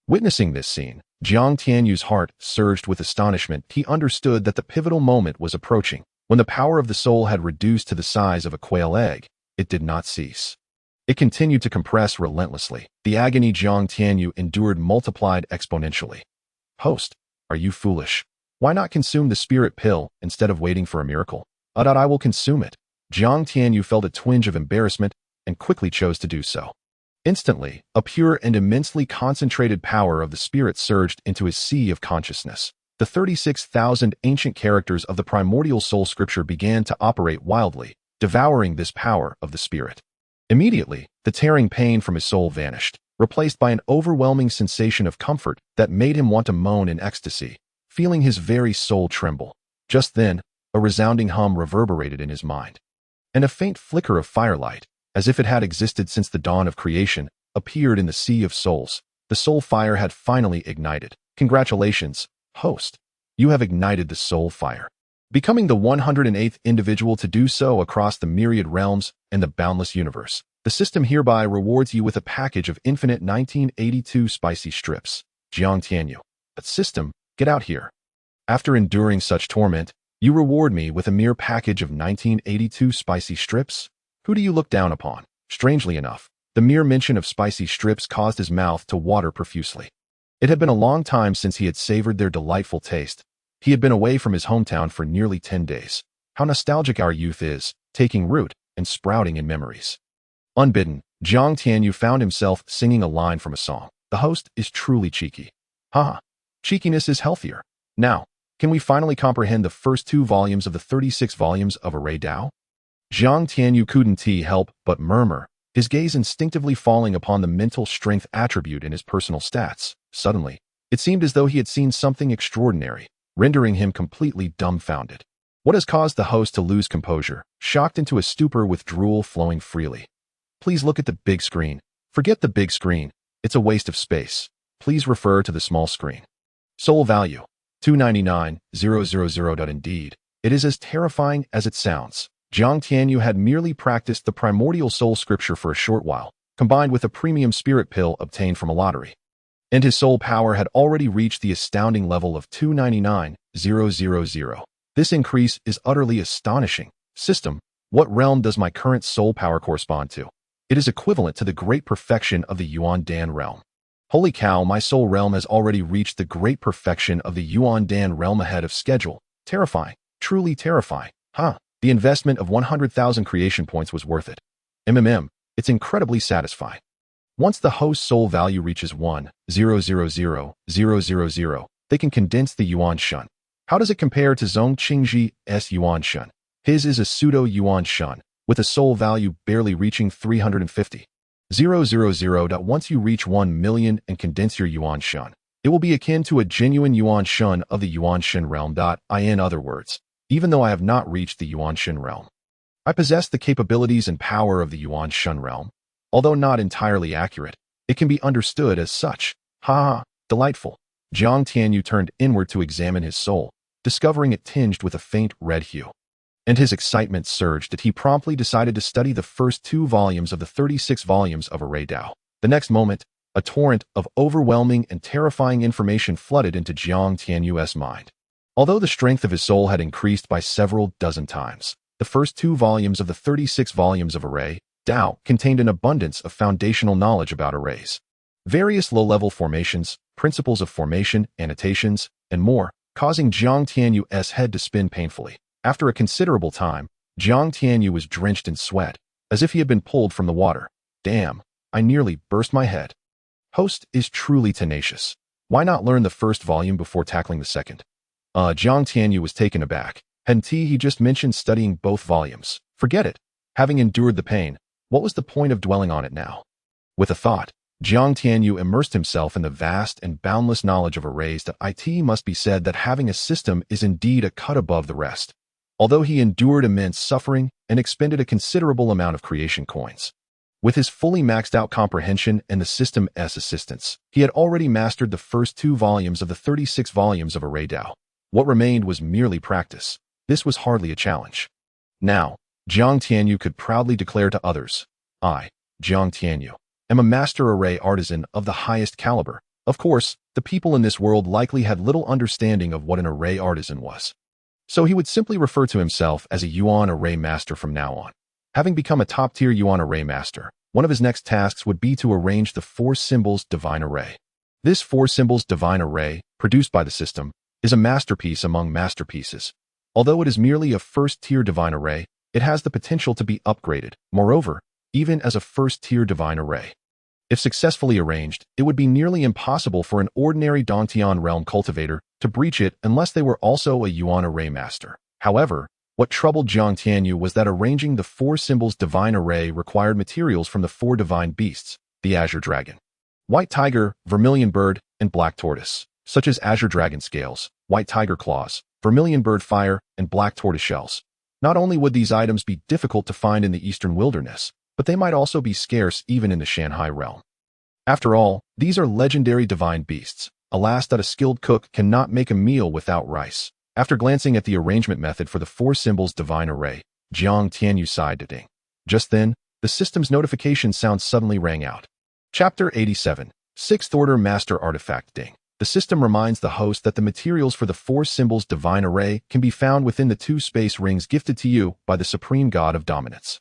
Speaker 1: Witnessing this scene, Jiang Tianyu's heart surged with astonishment. He understood that the pivotal moment was approaching. When the power of the soul had reduced to the size of a quail egg, it did not cease. It continued to compress relentlessly. The agony Jiang Tianyu endured multiplied exponentially. Host, are you foolish? Why not consume the spirit pill instead of waiting for a miracle? I will consume it. Jiang Tianyu felt a twinge of embarrassment and quickly chose to do so. Instantly, a pure and immensely concentrated power of the spirit surged into his sea of consciousness. The 36,000 ancient characters of the primordial soul scripture began to operate wildly, devouring this power of the spirit. Immediately, the tearing pain from his soul vanished, replaced by an overwhelming sensation of comfort that made him want to moan in ecstasy, feeling his very soul tremble. Just then, a resounding hum reverberated in his mind, and a faint flicker of firelight, as if it had existed since the dawn of creation, appeared in the sea of souls. The soul fire had finally ignited. Congratulations, host. You have ignited the soul fire, becoming the 108th individual to do so across the myriad realms and the boundless universe. The system hereby rewards you with a package of infinite 1982 spicy strips. Jiang Tianyu. But system, get out here. After enduring such torment, you reward me with a mere package of 1982 spicy strips? Who do you look down upon? Strangely enough, the mere mention of spicy strips caused his mouth to water profusely. It had been a long time since he had savored their delightful taste. He had been away from his hometown for nearly 10 days. How nostalgic our youth is, taking root and sprouting in memories. Unbidden, Jiang Tianyu found himself singing a line from a song. The host is truly cheeky. Haha. Cheekiness is healthier. Now, can we finally comprehend the first 2 volumes of the 36 volumes of Array Dao? Jiang Tianyu couldn't help but murmur, his gaze instinctively falling upon the mental strength attribute in his personal stats. Suddenly, it seemed as though he had seen something extraordinary, rendering him completely dumbfounded. What has caused the host to lose composure, shocked into a stupor with drool flowing freely? Please look at the big screen. Forget the big screen. It's a waste of space. Please refer to the small screen. Soul value. 299,000. Indeed, it is as terrifying as it sounds. Jiang Tianyu had merely practiced the primordial soul scripture for a short while, combined with a premium spirit pill obtained from a lottery. And his soul power had already reached the astounding level of 299,000. This increase is utterly astonishing. System, what realm does my current soul power correspond to? It is equivalent to the great perfection of the Yuan Dan realm. Holy cow, my soul realm has already reached the great perfection of the Yuan Dan realm ahead of schedule. Terrifying. Truly terrifying. The investment of 100,000 creation points was worth it. It's incredibly satisfying. Once the host's soul value reaches 1,000,000, they can condense the Yuan Shun. How does it compare to Zhong Qingji's Yuan Shun? His is a pseudo Yuan Shun, with a soul value barely reaching 350,000. Once you reach 1 million and condense your Yuan Shun, it will be akin to a genuine Yuan Shun of the Yuan Shen realm. In other words, even though I have not reached the Yuan Shen realm, I possess the capabilities and power of the Yuan Shen realm. Although not entirely accurate, it can be understood as such. Delightful. Jiang Tianyu turned inward to examine his soul, discovering it tinged with a faint red hue. And his excitement surged as he promptly decided to study the first 2 volumes of the 36 volumes of Array Dao. The next moment, a torrent of overwhelming and terrifying information flooded into Jiang Tianyu's mind. Although the strength of his soul had increased by several dozen times, the first 2 volumes of the 36 volumes of Array Dao contained an abundance of foundational knowledge about arrays, various low-level formations, principles of formation, annotations, and more, causing Jiang Tianyu's head to spin painfully. After a considerable time, Jiang Tianyu was drenched in sweat, as if he had been pulled from the water. Damn, I nearly burst my head. Host is truly tenacious. Why not learn the first volume before tackling the second? Jiang Tianyu was taken aback. Hadn't he just mentioned studying both volumes? Forget it. Having endured the pain, what was the point of dwelling on it now? With a thought, Jiang Tianyu immersed himself in the vast and boundless knowledge of arrays. It must be said that having a system is indeed a cut above the rest. Although he endured immense suffering and expended a considerable amount of creation coins. With his fully maxed out comprehension and the system's assistance, he had already mastered the first 2 volumes of the 36 volumes of Array Dao. What remained was merely practice. This was hardly a challenge. Now, Jiang Tianyu could proudly declare to others, I, Jiang Tianyu, am a master array artisan of the highest caliber. Of course, the people in this world likely had little understanding of what an array artisan was. So he would simply refer to himself as a Yuan array master from now on. Having become a top-tier Yuan array master, one of his next tasks would be to arrange the 4 symbols divine array. This 4 symbols divine array, produced by the system, is a masterpiece among masterpieces. Although it is merely a first-tier divine array, it has the potential to be upgraded, moreover, even as a first-tier divine array. If successfully arranged, it would be nearly impossible for an ordinary dantian realm cultivator to breach it unless they were also a Yuan array master. However, what troubled Jiang Tianyu was that arranging the 4 symbols divine array required materials from the 4 divine beasts, the azure dragon, white tiger, vermilion bird, and black tortoise, such as azure dragon scales, white tiger claws, vermilion bird fire, and black tortoise shells. Not only would these items be difficult to find in the eastern wilderness, but they might also be scarce even in the Shanghai realm. After all, these are legendary divine beasts. Alas, that a skilled cook cannot make a meal without rice. After glancing at the arrangement method for the 4 symbols divine array, Jiang Tianyu sighed to ding. Just then, the system's notification sound suddenly rang out. Chapter 87, 6th Order Master Artifact Ding. The system reminds the host that the materials for the 4 symbols divine array can be found within the 2 space rings gifted to you by the Supreme God of Dominance.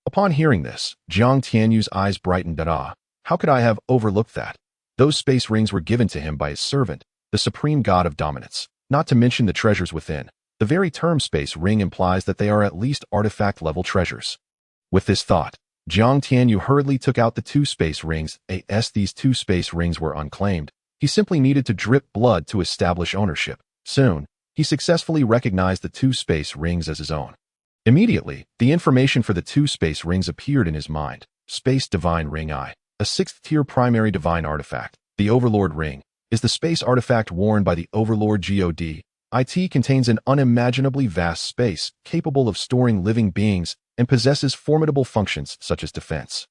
Speaker 1: Upon hearing this, Jiang Tianyu's eyes brightened. How could I have overlooked that? Those space rings were given to him by his servant, the Supreme God of Dominance. not to mention the treasures within. The very term space ring implies that they are at least artifact-level treasures. With this thought, Jiang Tianyu hurriedly took out the 2 space rings. These 2 space rings were unclaimed. He simply needed to drip blood to establish ownership. Soon, he successfully recognized the 2 space rings as his own. Immediately, the information for the 2 space rings appeared in his mind. Space Divine Ring I, a 6th-tier primary divine artifact. The Overlord Ring is the space artifact worn by the Overlord God. It contains an unimaginably vast space, capable of storing living beings, and possesses formidable functions such as defense,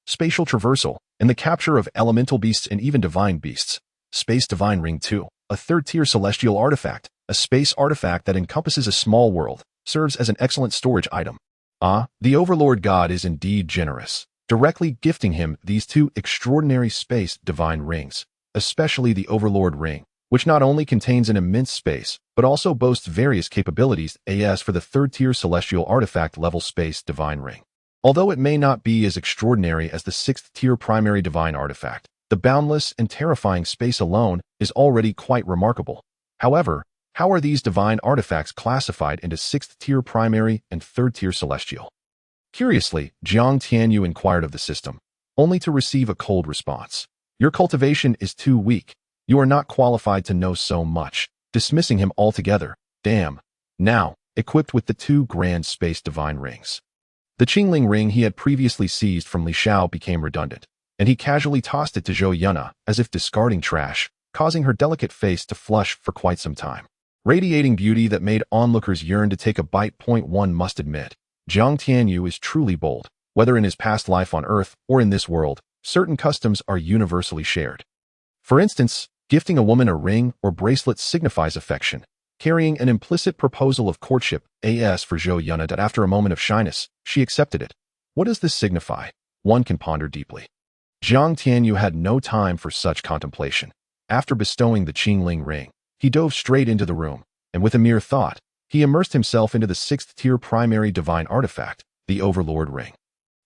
Speaker 1: spatial traversal, and the capture of elemental beasts and even divine beasts. Space Divine Ring II, a 3rd-tier celestial artifact, a space artifact that encompasses a small world, serves as an excellent storage item. The Overlord God is indeed generous, directly gifting him these 2 extraordinary space divine rings, especially the Overlord Ring, which not only contains an immense space, but also boasts various capabilities as for the 3rd-tier celestial artifact level space divine ring. Although it may not be as extraordinary as the 6th-tier primary divine artifact, the boundless and terrifying space alone is already quite remarkable. However, how are these divine artifacts classified into 6th-tier primary and 3rd-tier celestial? Curiously, Jiang Tianyu inquired of the system, only to receive a cold response. Your cultivation is too weak. You are not qualified to know so much, dismissing him altogether. Damn. Now, equipped with the 2 grand space divine rings, the Qingling ring he had previously seized from Li Xiao became redundant, and he casually tossed it to Zhou Yuna as if discarding trash, causing her delicate face to flush for quite some time. Radiating beauty that made onlookers yearn to take a bite. One must admit, Jiang Tianyu is truly bold. Whether in his past life on Earth or in this world, certain customs are universally shared. For instance, gifting a woman a ring or bracelet signifies affection, carrying an implicit proposal of courtship. For Zhou Yuna that after a moment of shyness, she accepted it. What does this signify? One can ponder deeply. Jiang Tianyu had no time for such contemplation. After bestowing the Qingling ring, he dove straight into the room, and with a mere thought, he immersed himself into the 6th-tier primary divine artifact, the Overlord Ring.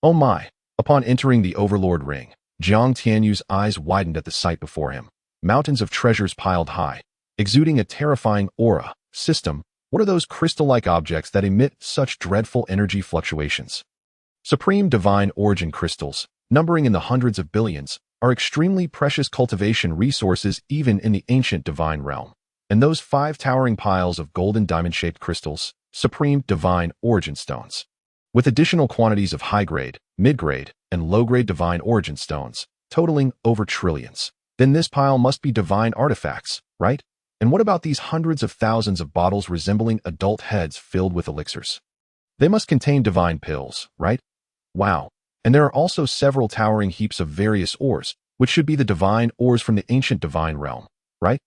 Speaker 1: Oh my! Upon entering the Overlord Ring, Jiang Tianyu's eyes widened at the sight before him. Mountains of treasures piled high, exuding a terrifying aura. System, what are those crystal-like objects that emit such dreadful energy fluctuations? Supreme divine origin crystals, numbering in the hundreds of billions, are extremely precious cultivation resources even in the ancient divine realm. And those 5 towering piles of golden diamond-shaped crystals, supreme divine origin stones, with additional quantities of high-grade, mid-grade, and low-grade divine origin stones, totaling over trillions. Then this pile must be divine artifacts, right? And what about these hundreds of thousands of bottles resembling adult heads filled with elixirs? They must contain divine pills, right? Wow. And there are also several towering heaps of various ores, which should be the divine ores from the ancient divine realm, right?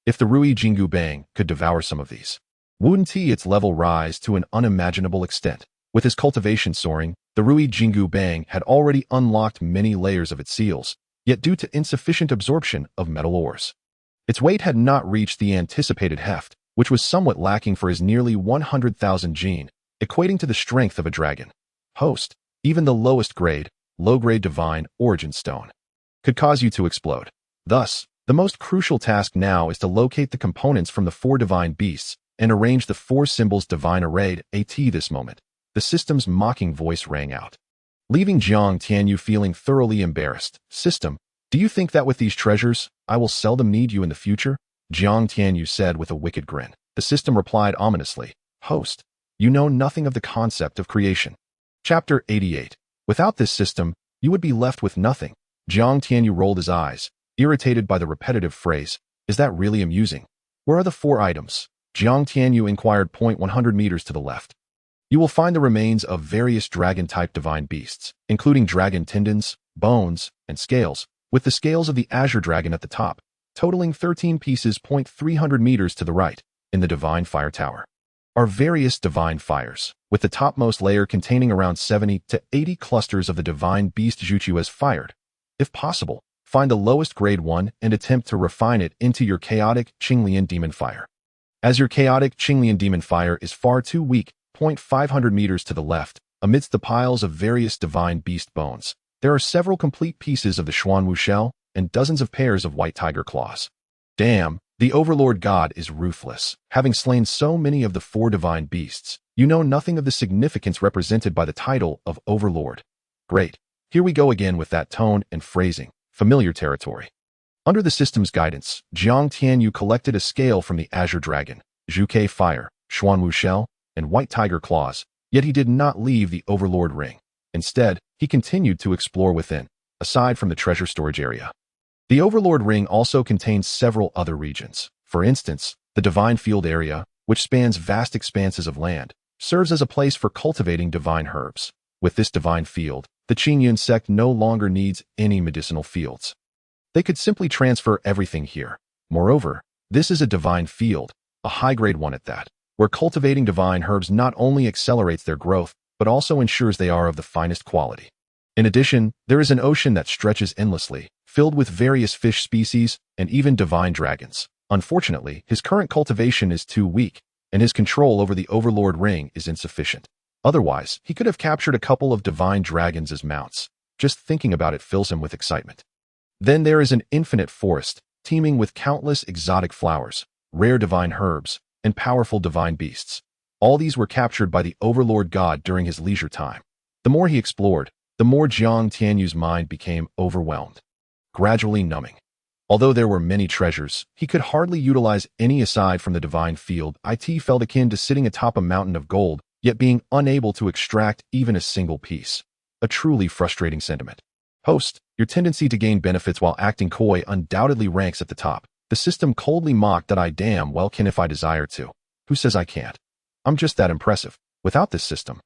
Speaker 1: If the Ruyi Jingu Bang could devour some of these, wouldn't its level rise to an unimaginable extent? With his cultivation soaring, the Ruyi Jingu Bang had already unlocked many layers of its seals, yet due to insufficient absorption of metal ores, its weight had not reached the anticipated heft, which was somewhat lacking for his nearly 100,000 gene, equating to the strength of a dragon. Host, even the lowest grade, low-grade divine origin stone, could cause you to explode. Thus, the most crucial task now is to locate the components from the 4 divine beasts and arrange the 4 symbols divine arrayed. At this moment, the system's mocking voice rang out, leaving Jiang Tianyu feeling thoroughly embarrassed. System, do you think that with these treasures, I will seldom need you in the future? Jiang Tianyu said with a wicked grin. The system replied ominously, Host, you know nothing of the concept of creation. Chapter 88. Without this system, you would be left with nothing. Jiang Tianyu rolled his eyes, irritated by the repetitive phrase. Is that really amusing? Where are the 4 items? Jiang Tianyu inquired. 100 meters to the left. You will find the remains of various dragon-type divine beasts, including dragon tendons, bones, and scales, with the scales of the azure dragon at the top, totaling 13 pieces. 300 meters to the right, in the divine fire tower, are various divine fires, with the topmost layer containing around 70 to 80 clusters of the divine beast Juchu as fired. If possible, find the lowest grade one and attempt to refine it into your chaotic Qingyun demon fire. As your chaotic Qingyun demon fire is far too weak, 500 meters to the left, amidst the piles of various divine beast bones, there are several complete pieces of the Xuanwu shell and dozens of pairs of white tiger claws. Damn, The overlord god is ruthless. Having slain so many of the 4 divine beasts, you know nothing of the significance represented by the title of overlord. Great. Here we go again with that tone and phrasing. Familiar territory. Under the system's guidance, Jiang Tianyu collected a scale from the Azure Dragon, Zhuke Fire, Xuanwu Shell, and White Tiger Claws, yet he did not leave the Overlord Ring. Instead, he continued to explore within, aside from the treasure storage area. The Overlord Ring also contains several other regions. For instance, the Divine Field area, which spans vast expanses of land, serves as a place for cultivating divine herbs. With this divine field, the Qingyun Sect no longer needs any medicinal fields. They could simply transfer everything here. Moreover, this is a divine field, a high-grade one at that, where cultivating divine herbs not only accelerates their growth, but also ensures they are of the finest quality. In addition, there is an ocean that stretches endlessly, filled with various fish species and even divine dragons. Unfortunately, his current cultivation is too weak, and his control over the Overlord Ring is insufficient. Otherwise, he could have captured a couple of divine dragons as mounts. Just thinking about it fills him with excitement. Then there is an infinite forest, teeming with countless exotic flowers, rare divine herbs, and powerful divine beasts. All these were captured by the Overlord God during his leisure time. The more he explored, the more Jiang Tianyu's mind became overwhelmed, gradually numbing. Although there were many treasures, he could hardly utilize any aside from the divine field. It felt akin to sitting atop a mountain of gold, yet being unable to extract even a single piece. A truly frustrating sentiment. Host, your tendency to gain benefits while acting coy undoubtedly ranks at the top. The system coldly mocked that I damn well can if I desire to. Who says I can't? I'm just that impressive. Without this system,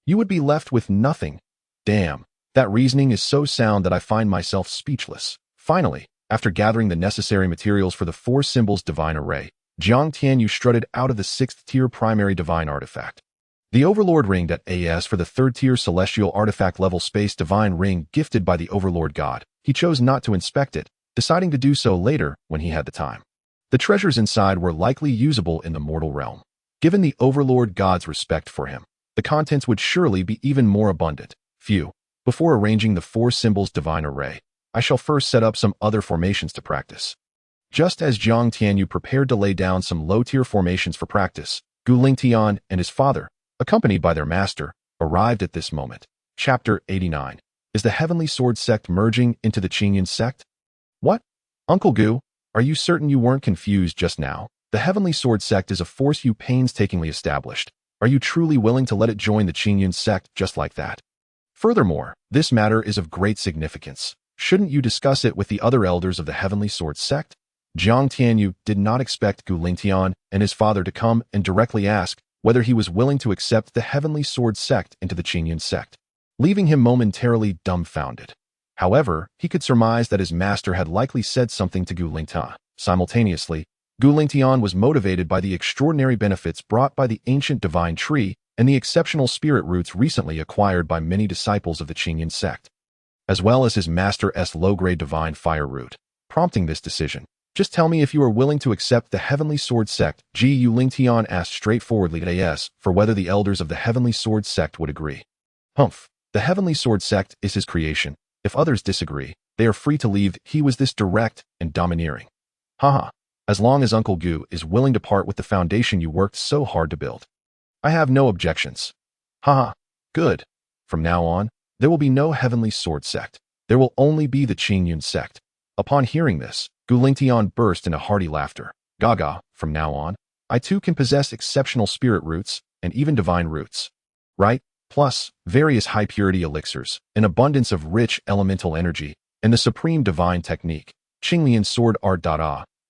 Speaker 1: you would be left with nothing. Damn, that reasoning is so sound that I find myself speechless. Finally, after gathering the necessary materials for the 4 symbols divine array, Jiang Tianyu strutted out of the 6th-tier primary divine artifact. The Overlord Ring .as for the 3rd-tier celestial artifact level space divine ring gifted by the Overlord God. He chose not to inspect it, deciding to do so later when he had the time. The treasures inside were likely usable in the mortal realm. Given the Overlord God's respect for him, the contents would surely be even more abundant. Phew. Before arranging the 4 symbols divine array, I shall first set up some other formations to practice. Just as Jiang Tianyu prepared to lay down some low-tier formations for practice, Gu Lingtian and his father, accompanied by their master, arrived at this moment. Chapter 89. Is the Heavenly Sword Sect merging into the Qingyun Sect? What? Uncle Gu, are you certain you weren't confused just now? The Heavenly Sword Sect is a force you painstakingly established. Are you truly willing to let it join the Qingyun Sect just like that? Furthermore, this matter is of great significance. Shouldn't you discuss it with the other elders of the Heavenly Sword Sect? Jiang Tianyu did not expect Gu Lingtian and his father to come and directly ask whether he was willing to accept the Heavenly Sword Sect into the Qingyun Sect, leaving him momentarily dumbfounded. However, he could surmise that his master had likely said something to Gu Lingtian. Simultaneously, Gu Lingtian was motivated by the extraordinary benefits brought by the ancient divine tree and the exceptional spirit roots recently acquired by many disciples of the Qingyun Sect, as well as his master's low-grade divine fire root, prompting this decision. Just tell me if you are willing to accept the Heavenly Sword Sect. Gu Lingtian asked straightforwardly for whether the elders of the Heavenly Sword Sect would agree. Humph, the Heavenly Sword Sect is his creation. If others disagree, they are free to leave. He was this direct and domineering. Haha, as long as Uncle Gu is willing to part with the foundation you worked so hard to build, I have no objections. Haha, good. From now on, there will be no Heavenly Sword Sect. There will only be the Qingyun Sect. Upon hearing this, Gu Lingtian burst into hearty laughter. Gaga, from now on, I too can possess exceptional spirit roots and even divine roots. Right? Plus, various high-purity elixirs, an abundance of rich elemental energy, and the supreme divine technique, Qingyun Sword Art.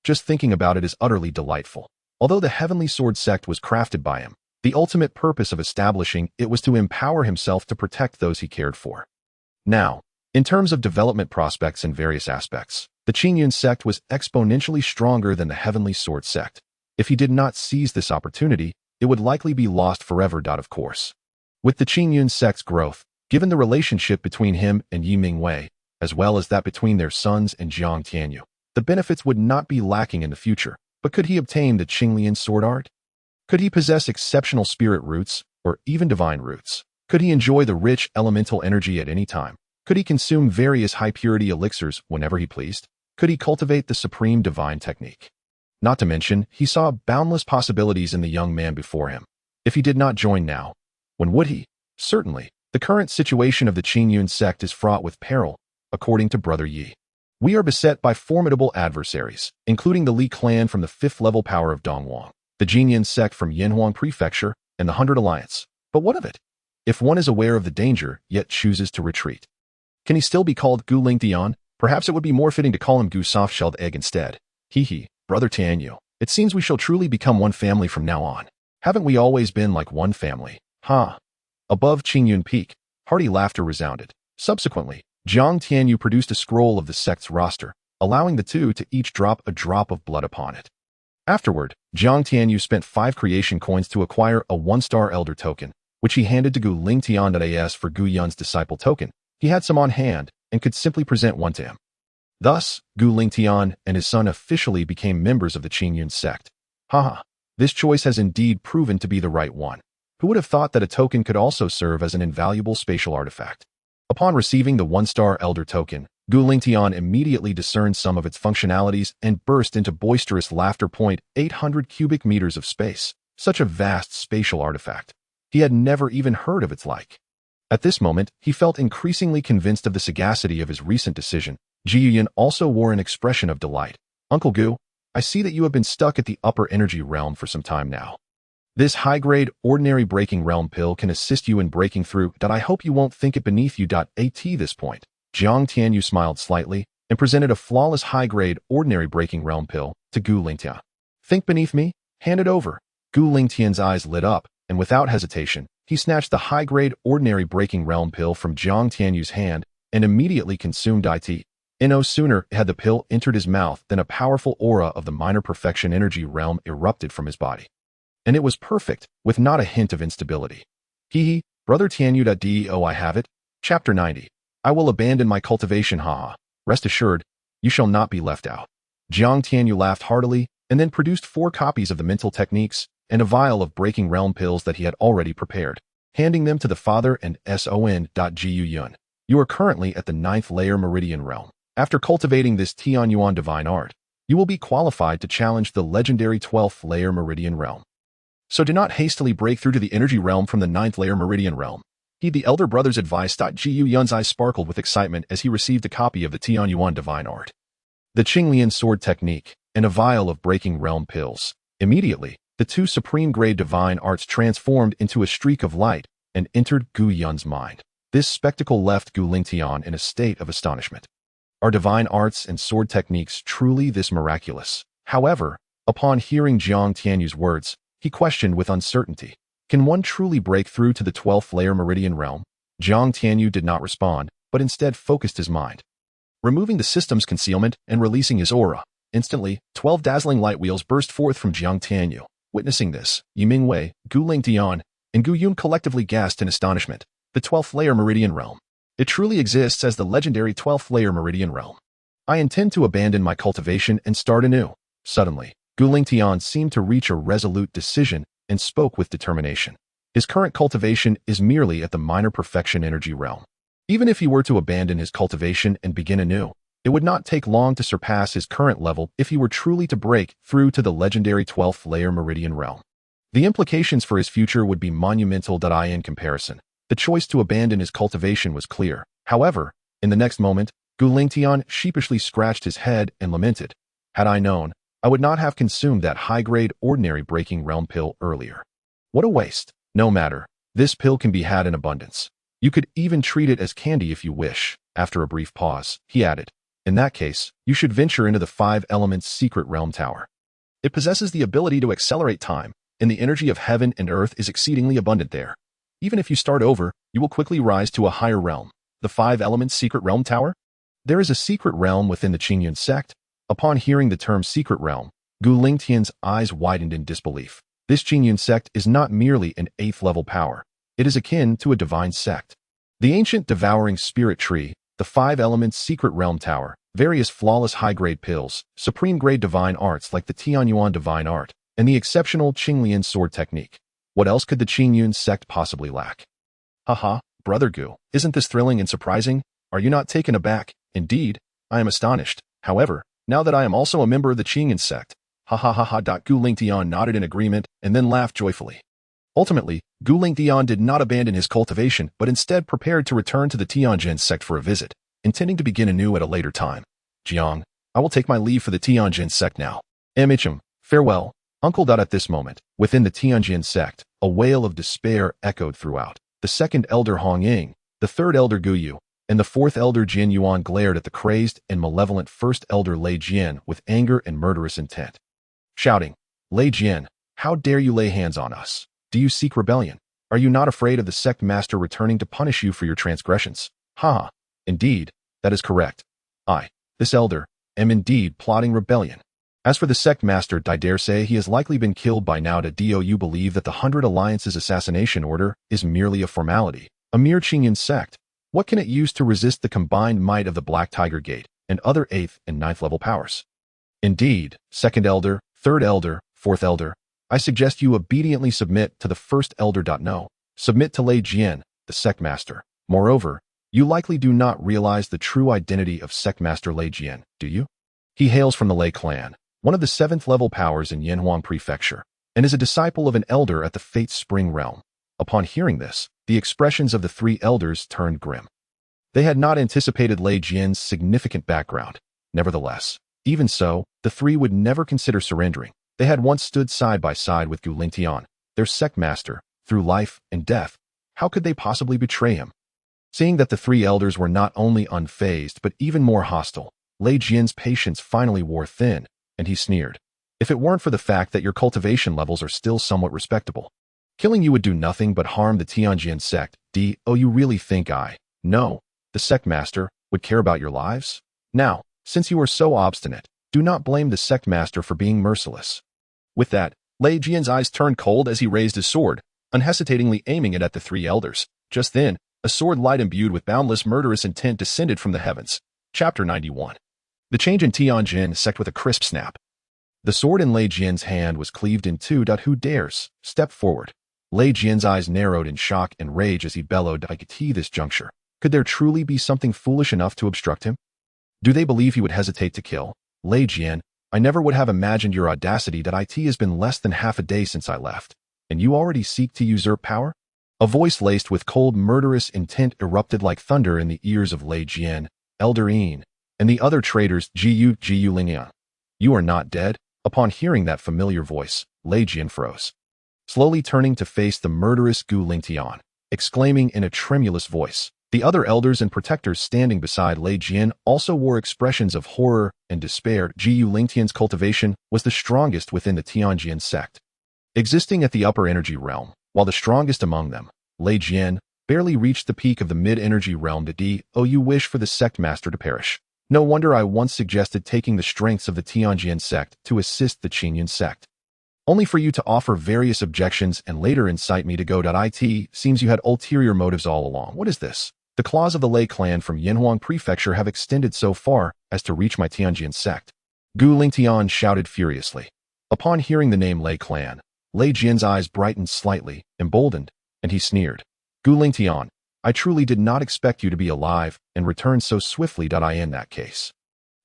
Speaker 1: Just thinking about it is utterly delightful. Although the Heavenly Sword Sect was crafted by him, the ultimate purpose of establishing it was to empower himself to protect those he cared for. Now, in terms of development prospects in various aspects, the Qingyun Sect was exponentially stronger than the Heavenly Sword Sect. If he did not seize this opportunity, it would likely be lost forever. Of course. With the Qingyun Sect's growth, given the relationship between him and Yi Mingwei, as well as that between their sons and Jiang Tianyu, the benefits would not be lacking in the future. But could he obtain the Qingyun Sword Art? Could he possess exceptional spirit roots, or even divine roots? Could he enjoy the rich elemental energy at any time? Could he consume various high-purity elixirs whenever he pleased? Could he cultivate the supreme divine technique? Not to mention, he saw boundless possibilities in the young man before him. If he did not join now, when would he? Certainly, the current situation of the Qingyun Sect is fraught with peril, according to Brother Yi. We are beset by formidable adversaries, including the Li clan from the 5th level power of Dongwang, the Qingyun Sect from Yanhuang Prefecture, and the 100 Alliance. But what of it? If one is aware of the danger, yet chooses to retreat, can he still be called Gu Lingtian? Perhaps it would be more fitting to call him Gu Soft-Shelled Egg instead. Hee, Brother Tianyu. It seems we shall truly become one family from now on. Haven't we always been like one family? Ha! Above Qingyun Peak, hearty laughter resounded. Subsequently, Jiang Tianyu produced a scroll of the sect's roster, allowing the two to each drop a drop of blood upon it. Afterward, Jiang Tianyu spent 5 creation coins to acquire a 1-star elder token, which he handed to Gu Lingtian.as for Gu Yun's disciple token. He had some on hand and could simply present one to him. Thus, Gu Lingtian and his son officially became members of the Qingyun Sect. Haha, this choice has indeed proven to be the right one. Who would have thought that a token could also serve as an invaluable spatial artifact? Upon receiving the 1-star elder token, Gu Lingtian immediately discerned some of its functionalities and burst into boisterous laughter. 800 cubic meters of space, such a vast spatial artifact. He had never even heard of its like. At this moment, he felt increasingly convinced of the sagacity of his recent decision. Jingu also wore an expression of delight. Uncle Gu, I see that you have been stuck at the upper energy realm for some time now. This high-grade, ordinary breaking realm pill can assist you in breaking through. I hope you won't think it beneath you. At this point, Jiang Tianyu smiled slightly and presented a flawless high-grade, ordinary breaking realm pill to Gu Lingtian. Think beneath me? Hand it over. Gu Lingtian's eyes lit up, and without hesitation, he snatched the high-grade, ordinary breaking realm pill from Jiang Tianyu's hand and immediately consumed it. No sooner had the pill entered his mouth than a powerful aura of the minor perfection energy realm erupted from his body. And it was perfect, with not a hint of instability. Hee, Brother Tianyu. I have it. Chapter 90. I will abandon my cultivation. Haha. Rest assured, you shall not be left out. Jiang Tianyu laughed heartily and then produced 4 copies of the mental techniques and a vial of breaking realm pills that he had already prepared, handing them to the father and Son. Jingu. You are currently at the 9th layer meridian realm. After cultivating this Tianyuan divine art, you will be qualified to challenge the legendary 12th layer meridian realm. So do not hastily break through to the energy realm from the 9th layer meridian realm. Heed the elder brother's advice. Jingu's eyes sparkled with excitement as he received a copy of the Tianyuan divine art, the Qingyun sword technique, and a vial of breaking realm pills. Immediately, the 2 supreme-grade divine arts transformed into a streak of light and entered Gu Yun's mind. This spectacle left Gu Lingtian in a state of astonishment. Are divine arts and sword techniques truly this miraculous? However, upon hearing Jiang Tianyu's words, he questioned with uncertainty. Can one truly break through to the 12th layer meridian realm? Jiang Tianyu did not respond, but instead focused his mind. Removing the system's concealment and releasing his aura, instantly, 12 dazzling light wheels burst forth from Jiang Tianyu. Witnessing this, Yimingwei, Gu Lingtian, and Gu Yun collectively gasped in astonishment. The 12th layer meridian realm. It truly exists as the legendary 12th layer meridian realm. I intend to abandon my cultivation and start anew. Suddenly, Gu Lingtian seemed to reach a resolute decision and spoke with determination. His current cultivation is merely at the minor perfection energy realm. Even if he were to abandon his cultivation and begin anew, it would not take long to surpass his current level if he were truly to break through to the legendary 12th layer meridian realm. The implications for his future would be monumental. In comparison, the choice to abandon his cultivation was clear. However, in the next moment, Gu Lingtian sheepishly scratched his head and lamented, had I known, I would not have consumed that high-grade ordinary breaking realm pill earlier. What a waste. No matter, this pill can be had in abundance. You could even treat it as candy if you wish. After a brief pause, he added, in that case, you should venture into the 5 Elements Secret Realm Tower. It possesses the ability to accelerate time, and the energy of heaven and earth is exceedingly abundant there. Even if you start over, you will quickly rise to a higher realm. The 5 Elements Secret Realm Tower? There is a secret realm within the Qingyun Sect. Upon hearing the term secret realm, Gu Lingtian's eyes widened in disbelief. This Qingyun Sect is not merely an 8th level power. It is akin to a divine sect. The ancient devouring spirit tree, the 5 Elements Secret Realm Tower, various flawless high-grade pills, supreme-grade divine arts like the Tianyuan divine art, and the exceptional Qingyun sword technique. What else could the Qingyun Sect possibly lack? Haha, Brother Gu, isn't this thrilling and surprising? Are you not taken aback? Indeed, I am astonished. However, now that I am also a member of the Qingyun Sect, Ha ha ha ha. Gu Lingtian nodded in agreement and then laughed joyfully. Ultimately, Gu Lingtian did not abandon his cultivation, but instead prepared to return to the Qingyun Sect for a visit, intending to begin anew at a later time. Jiang, I will take my leave for the Qingyun Sect now. Michum, farewell, uncle. At this moment, within the Qingyun Sect, a wail of despair echoed throughout. The second elder Hong Ying, the third elder Guyu, and the fourth elder Jin Yuan glared at the crazed and malevolent first elder Lei Jian with anger and murderous intent, shouting, Lei Jian, how dare you lay hands on us? Do you seek rebellion? Are you not afraid of the sect master returning to punish you for your transgressions? Ha! Indeed, that is correct. I, this elder, am indeed plotting rebellion. As for the sect master, I dare say he has likely been killed by now. Do you believe that the 100 Alliance's assassination order is merely a formality, a mere Qingyun Sect? What can it use to resist the combined might of the Black Tiger Gate and other 8th and 9th level powers? Indeed, second elder, third elder, fourth elder, I suggest you obediently submit to the first elder. No, submit to Lei Jian, the sect master. Moreover, you likely do not realize the true identity of sect master Lei Jian, do you? He hails from the Lei clan, one of the 7th level powers in Yanhuang Prefecture, and is a disciple of an elder at the Fate Spring realm. Upon hearing this, the expressions of the 3 elders turned grim. They had not anticipated Lei Jian's significant background. Nevertheless, even so, the 3 would never consider surrendering. They had once stood side by side with Gu Lingtian, their sect master, through life and death. How could they possibly betray him? Seeing that the 3 elders were not only unfazed but even more hostile, Lei Jian's patience finally wore thin, and he sneered. If it weren't for the fact that your cultivation levels are still somewhat respectable, killing you would do nothing but harm the Qingyun Sect. You really think no, the sect master, would care about your lives? Now, since you are so obstinate, do not blame the sect master for being merciless. With that, Lei Jian's eyes turned cold as he raised his sword, unhesitatingly aiming it at the 3 elders. Just then, a sword light imbued with boundless murderous intent descended from the heavens. Chapter 91. The change in Qingyun Sect with a crisp snap. The sword in Lei Jian's hand was cleaved in two. Who dares? Step forward. Lei Jian's eyes narrowed in shock and rage as he bellowed, I could see this juncture. Could there truly be something foolish enough to obstruct him? Do they believe he would hesitate to kill? Lei Jian, I never would have imagined your audacity. It has been less than half a day since I left, and you already seek to usurp power? A voice laced with cold, murderous intent erupted like thunder in the ears of Lei Jian, Elder Yin, and the other traitors Jiyu Lingyan. You are not dead? Upon hearing that familiar voice, Lei Jian froze, slowly turning to face the murderous Gu Lingtian, exclaiming in a tremulous voice. The other elders and protectors standing beside Lei Jian also wore expressions of horror and despair. Jiyu Lingtian's cultivation was the strongest within the Qingyun Sect, existing at the upper energy realm, while the strongest among them, Lei Jian, barely reached the peak of the mid-energy realm. You wish for the sect master to perish. No wonder I once suggested taking the strengths of the Qingyun Sect to assist the Qingyun Sect, only for you to offer various objections and later incite me to go. It seems you had ulterior motives all along. What is this? The claws of the Lei clan from Yanhuang Prefecture have extended so far as to reach my Qingyun Sect. Gu Lingtian shouted furiously. Upon hearing the name Lei clan, Lei Jian's eyes brightened slightly, emboldened, and he sneered. Gu Lingtian, I truly did not expect you to be alive and return so swiftly. In that case,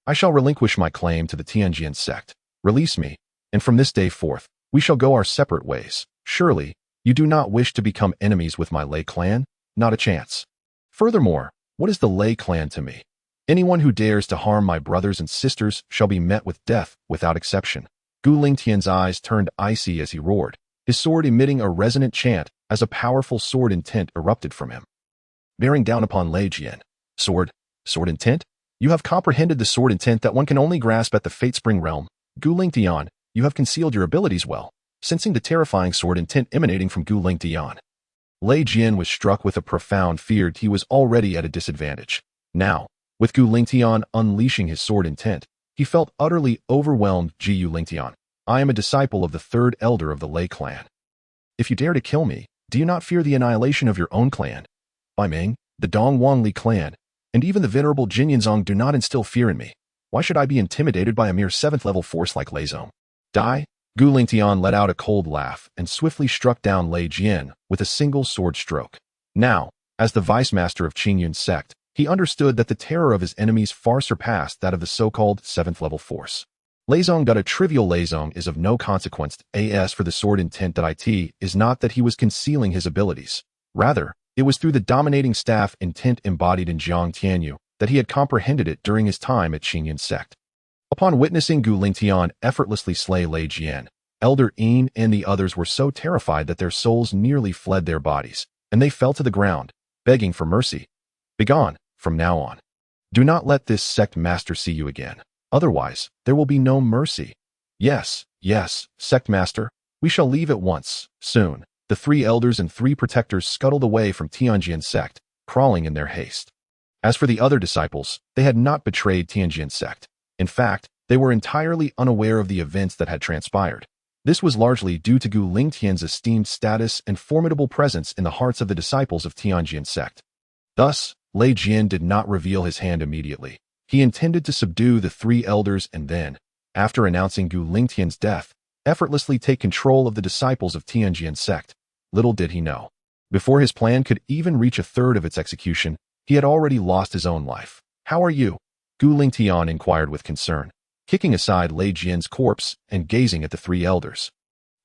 Speaker 1: I shall relinquish my claim to the Qingyun Sect. Release me, and from this day forth, we shall go our separate ways. Surely, you do not wish to become enemies with my Lei clan? Not a chance. Furthermore, what is the Lei clan to me? Anyone who dares to harm my brothers and sisters shall be met with death without exception. Gu Lingtian's eyes turned icy as he roared, his sword emitting a resonant chant as a powerful sword intent erupted from him, bearing down upon Lei Jian. Sword intent? You have comprehended the sword intent that one can only grasp at the Fate Spring realm. Gu Lingtian, you have concealed your abilities well, sensing the terrifying sword intent emanating from Gu Lingtian. Lei Jian was struck with a profound fear. He was already at a disadvantage. Now, with Gu Lingtian unleashing his sword intent, he felt utterly overwhelmed. Jiyu Lingtian, I am a disciple of the third elder of the Lei clan. If you dare to kill me, do you not fear the annihilation of your own clan? Bai Ming, the Dong Wangli clan, and even the venerable Jin Yanzong do not instill fear in me. Why should I be intimidated by a mere 7th level force like Lei Zong? Die? Gu Lingtian let out a cold laugh and swiftly struck down Lei Jian with a single sword stroke. Now, as the vice master of Qingyun Sect, he understood that the terror of his enemies far surpassed that of the so-called 7th level force. Leizong got a trivial Leizong is of no consequence. As for the sword intent that it is not that he was concealing his abilities. Rather, it was through the dominating staff intent embodied in Jiang Tianyu that he had comprehended it during his time at Qingyun Sect. Upon witnessing Gu Lingtian effortlessly slay Lei Jian, Elder Yin and the others were so terrified that their souls nearly fled their bodies, and they fell to the ground, begging for mercy. Begone, from now on. Do not let this sect master see you again. Otherwise, there will be no mercy. Yes, sect master, we shall leave at once, soon. The 3 elders and 3 protectors scuttled away from Qingyun Sect, crawling in their haste. As for the other disciples, they had not betrayed Qingyun Sect. In fact, they were entirely unaware of the events that had transpired. This was largely due to Gu Lingtian's esteemed status and formidable presence in the hearts of the disciples of Qingyun Sect. Thus, Lei Jian did not reveal his hand immediately. He intended to subdue the 3 elders and then, after announcing Gu Lingtian's death, effortlessly take control of the disciples of Qingyun Sect. Little did he know. Before his plan could even reach a third of its execution, he had already lost his own life. How are you? Gu Lingtian inquired with concern, kicking aside Lei Jian's corpse and gazing at the 3 elders.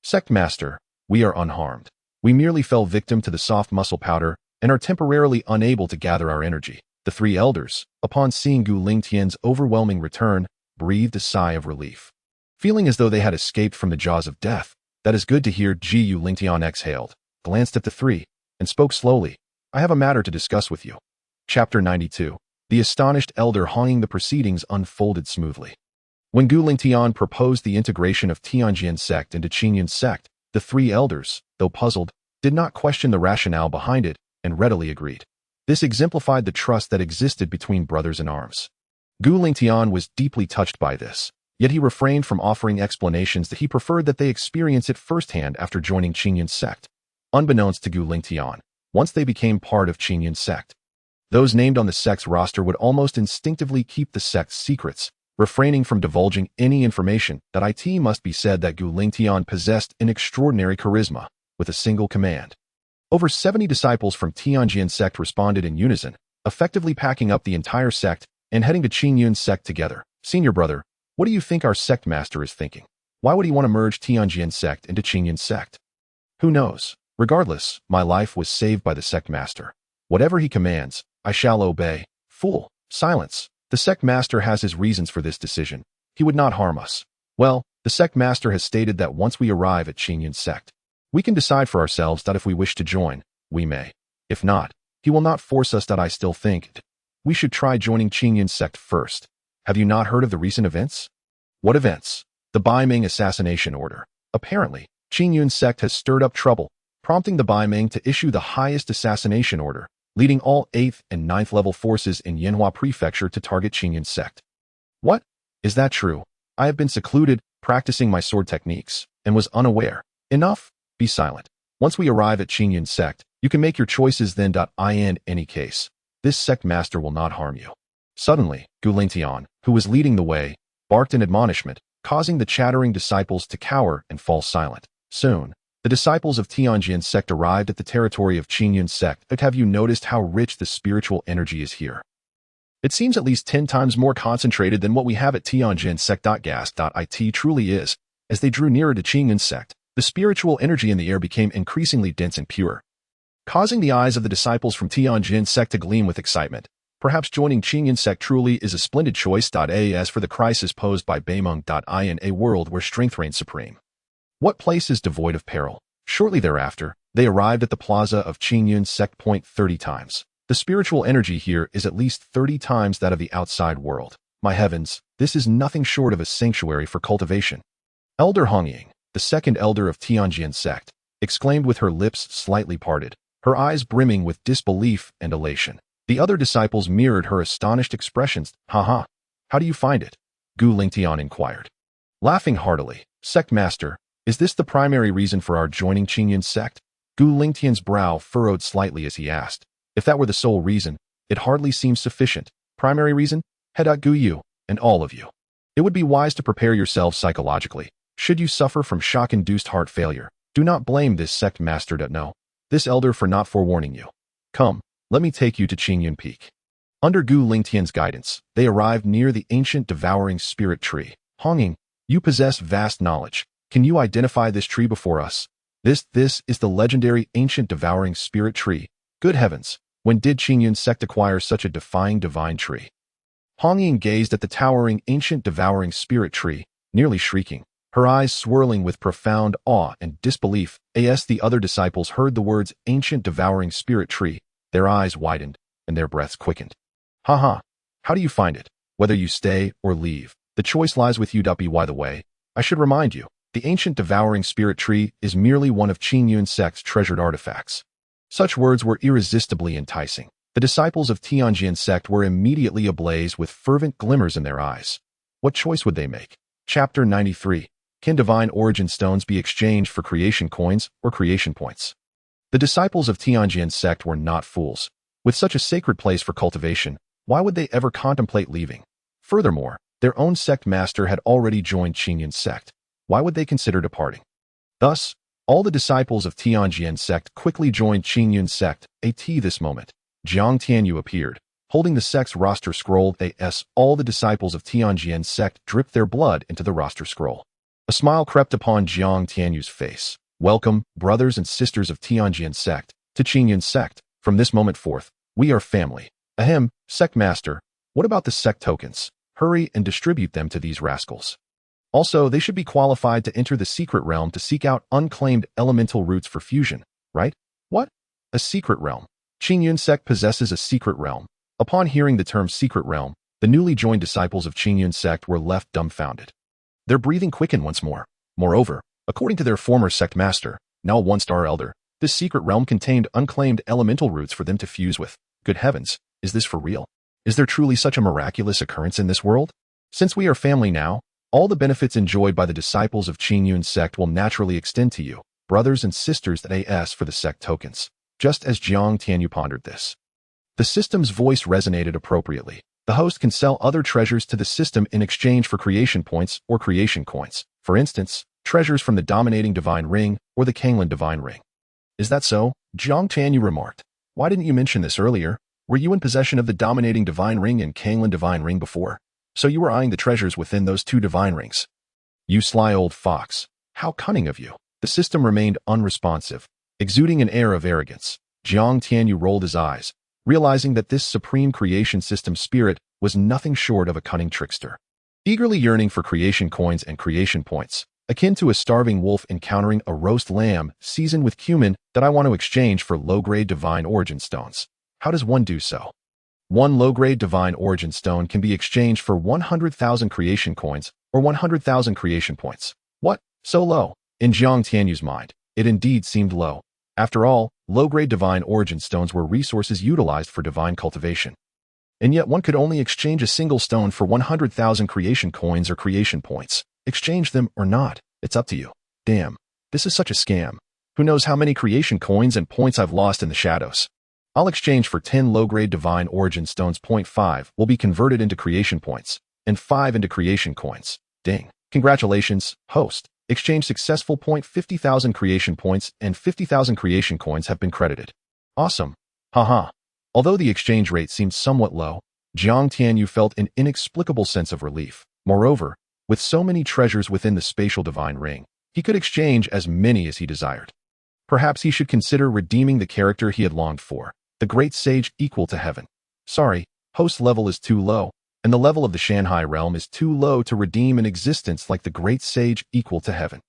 Speaker 1: Sect master, we are unharmed. We merely fell victim to the soft muscle powder and are temporarily unable to gather our energy. The 3 elders, upon seeing Gu Lingtian's overwhelming return, breathed a sigh of relief. Feeling as though they had escaped from the jaws of death, that is good to hear. Gu Lingtian exhaled, glanced at the 3, and spoke slowly. I have a matter to discuss with you. Chapter 92. The astonished elder hanging. The proceedings unfolded smoothly. When Gu Lingtian proposed the integration of Tianjin Sect into Qingyun Sect, the 3 elders, though puzzled, did not question the rationale behind it and readily agreed. This exemplified the trust that existed between brothers in arms. Gu Lingtian was deeply touched by this, yet he refrained from offering explanations that he preferred that they experience it firsthand after joining Qingyun Sect. Unbeknownst to Gu Lingtian, once they became part of Qingyun Sect, those named on the sect's roster would almost instinctively keep the sect's secrets, refraining from divulging any information. That it must be said that Gu Lingtian possessed an extraordinary charisma, with a single command. Over 70 disciples from Tianjin Sect responded in unison, effectively packing up the entire sect and heading to Qingyun Sect together. Senior brother, what do you think our sect master is thinking? Why would he want to merge Tianjin Sect into Qingyun Sect? Who knows? Regardless, my life was saved by the sect master. Whatever he commands, I shall obey. Fool, silence. The sect master has his reasons for this decision. He would not harm us. Well, the sect master has stated that once we arrive at Qingyun Sect, we can decide for ourselves that if we wish to join, we may. If not, he will not force us. I still think we should try joining Qingyun Sect first. Have you not heard of the recent events? What events? The Bai Ming assassination order. Apparently, Qingyun Sect has stirred up trouble, prompting the Bai Ming to issue the highest assassination order, leading all 8th and 9th level forces in Yanhua Prefecture to target Qingyun Sect. What? Is that true? I have been secluded, practicing my sword techniques, and was unaware. Enough? Be silent. Once we arrive at Qingyun Sect, you can make your choices then. In any case, this sect master will not harm you. Suddenly, Gu Lingtian, who was leading the way, barked an admonishment, causing the chattering disciples to cower and fall silent. Soon, the disciples of Tianjin Sect arrived at the territory of Qingyun Sect. Have you noticed how rich the spiritual energy is here? It seems at least 10 times more concentrated than what we have at Tianjin Sect. It truly is. As they drew nearer to Qingyun Sect, the spiritual energy in the air became increasingly dense and pure, causing the eyes of the disciples from Tianjin Sect to gleam with excitement. Perhaps joining Qingyun Sect truly is a splendid choice. As for the crisis posed by Beimeng. In a world where strength reigns supreme, what place is devoid of peril? Shortly thereafter, they arrived at the plaza of Qingyun Sect. 30 times. The spiritual energy here is at least 30 times that of the outside world. My heavens, this is nothing short of a sanctuary for cultivation. Elder Hongying, the second elder of Tianjin Sect, exclaimed with her lips slightly parted, her eyes brimming with disbelief and elation. The other disciples mirrored her astonished expressions. Haha, how do you find it? Gu Lingtian inquired. Laughing heartily, Sect Master, is this the primary reason for our joining Qingyun Sect? Gu Lingtian's brow furrowed slightly as he asked. If that were the sole reason, it hardly seems sufficient. Primary reason? Head out Gu Yu, and all of you. It would be wise to prepare yourselves psychologically. Should you suffer from shock-induced heart failure, do not blame this sect master. No, this elder for not forewarning you. Come, let me take you to Qingyun Peak. Under Gu Lingtian's guidance, they arrived near the ancient devouring spirit tree. Hongying, You possess vast knowledge. Can you identify this tree before us? This is the legendary ancient devouring spirit tree. Good heavens, when did Qingyun Sect acquire such a defying divine tree? Hongyin gazed at the towering ancient devouring spirit tree, nearly shrieking, her eyes swirling with profound awe and disbelief. As the other disciples heard the words ancient devouring spirit tree, their eyes widened and their breaths quickened. Haha, how do you find it? Whether you stay or leave, the choice lies with you. By the way, I should remind you, the ancient devouring spirit tree is merely one of Qingyun Sect's treasured artifacts. Such words were irresistibly enticing. The disciples of Qingyun Sect were immediately ablaze with fervent glimmers in their eyes. What choice would they make? Chapter 93. Can divine origin stones be exchanged for creation coins or creation points? The disciples of Qingyun Sect were not fools. With such a sacred place for cultivation, why would they ever contemplate leaving? Furthermore, their own sect master had already joined Qingyun Sect. Why would they consider departing? Thus, all the disciples of Qingyun Sect quickly joined Qingyun Sect. This moment, Jiang Tianyu appeared, holding the sect's roster scroll. All the disciples of Qingyun Sect dripped their blood into the roster scroll. A smile crept upon Jiang Tianyu's face. Welcome, brothers and sisters of Qingyun Sect, to Qingyun Sect. From this moment forth, we are family. Ahem, sect master, what about the sect tokens? Hurry and distribute them to these rascals. Also, they should be qualified to enter the secret realm to seek out unclaimed elemental roots for fusion, right? What? A secret realm. Qingyun Sect possesses a secret realm. Upon hearing the term secret realm, the newly joined disciples of Qingyun Sect were left dumbfounded. Their breathing quickened once more. Moreover, according to their former sect master, now one-star elder, this secret realm contained unclaimed elemental roots for them to fuse with. Good heavens, is this for real? Is there truly such a miraculous occurrence in this world? Since we are family now, all the benefits enjoyed by the disciples of Qingyun Sect will naturally extend to you, brothers and sisters that ask for the sect tokens. Just as Jiang Tianyu pondered this, the system's voice resonated appropriately. The host can sell other treasures to the system in exchange for creation points or creation coins. For instance, treasures from the dominating divine ring or the Qingyun divine ring. Is that so? Jiang Tianyu remarked. Why didn't you mention this earlier? Were you in possession of the dominating divine ring and Qingyun divine ring before? So you were eyeing the treasures within those two divine rings. You sly old fox. How cunning of you. The system remained unresponsive, exuding an air of arrogance. Jiang Tianyu rolled his eyes, realizing that this supreme creation system spirit was nothing short of a cunning trickster. Eagerly yearning for creation coins and creation points, akin to a starving wolf encountering a roast lamb seasoned with cumin that I want to exchange for low-grade divine origin stones. How does one do so? One low-grade divine origin stone can be exchanged for 100,000 creation coins or 100,000 creation points. What? So low? In Jiang Tianyu's mind, it indeed seemed low. After all, low-grade divine origin stones were resources utilized for divine cultivation. And yet one could only exchange a single stone for 100,000 creation coins or creation points. Exchange them or not, it's up to you. Damn, this is such a scam. Who knows how many creation coins and points I've lost in the shadows. I'll exchange for 10 low-grade divine origin stones. 5 will be converted into creation points, and 5 into creation coins. Ding. Congratulations, host. Exchange successful. 50,000 creation points and 50,000 creation coins have been credited. Awesome. Haha. Although the exchange rate seemed somewhat low, Jiang Tianyu felt an inexplicable sense of relief. Moreover, with so many treasures within the spatial divine ring, he could exchange as many as he desired. Perhaps he should consider redeeming the character he had longed for, the great sage equal to heaven. Sorry, host level is too low, and the level of the Shanghai realm is too low to redeem an existence like the great sage equal to heaven.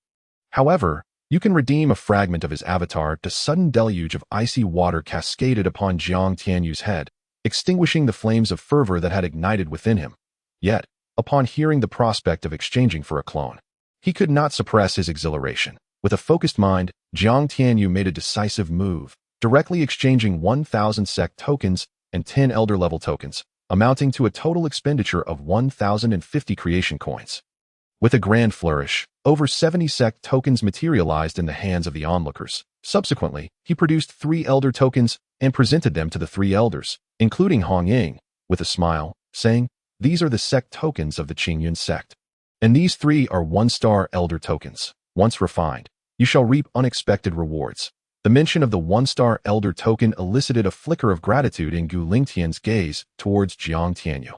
Speaker 1: However, you can redeem a fragment of his avatar. The sudden deluge of icy water cascaded upon Jiang Tianyu's head, extinguishing the flames of fervor that had ignited within him. Yet, upon hearing the prospect of exchanging for a clone, he could not suppress his exhilaration. With a focused mind, Jiang Tianyu made a decisive move, directly exchanging 1,000 sect tokens and 10 elder-level tokens, amounting to a total expenditure of 1,050 creation coins. With a grand flourish, over 70 sect tokens materialized in the hands of the onlookers. Subsequently, he produced 3 elder tokens and presented them to the 3 elders, including Hongyin, with a smile, saying, "These are the sect tokens of the Qingyun Sect. And these 3 are 1-star elder tokens. Once refined, you shall reap unexpected rewards." The mention of the 1-star elder token elicited a flicker of gratitude in Gu Lingtian's gaze towards Jiang Tianyu.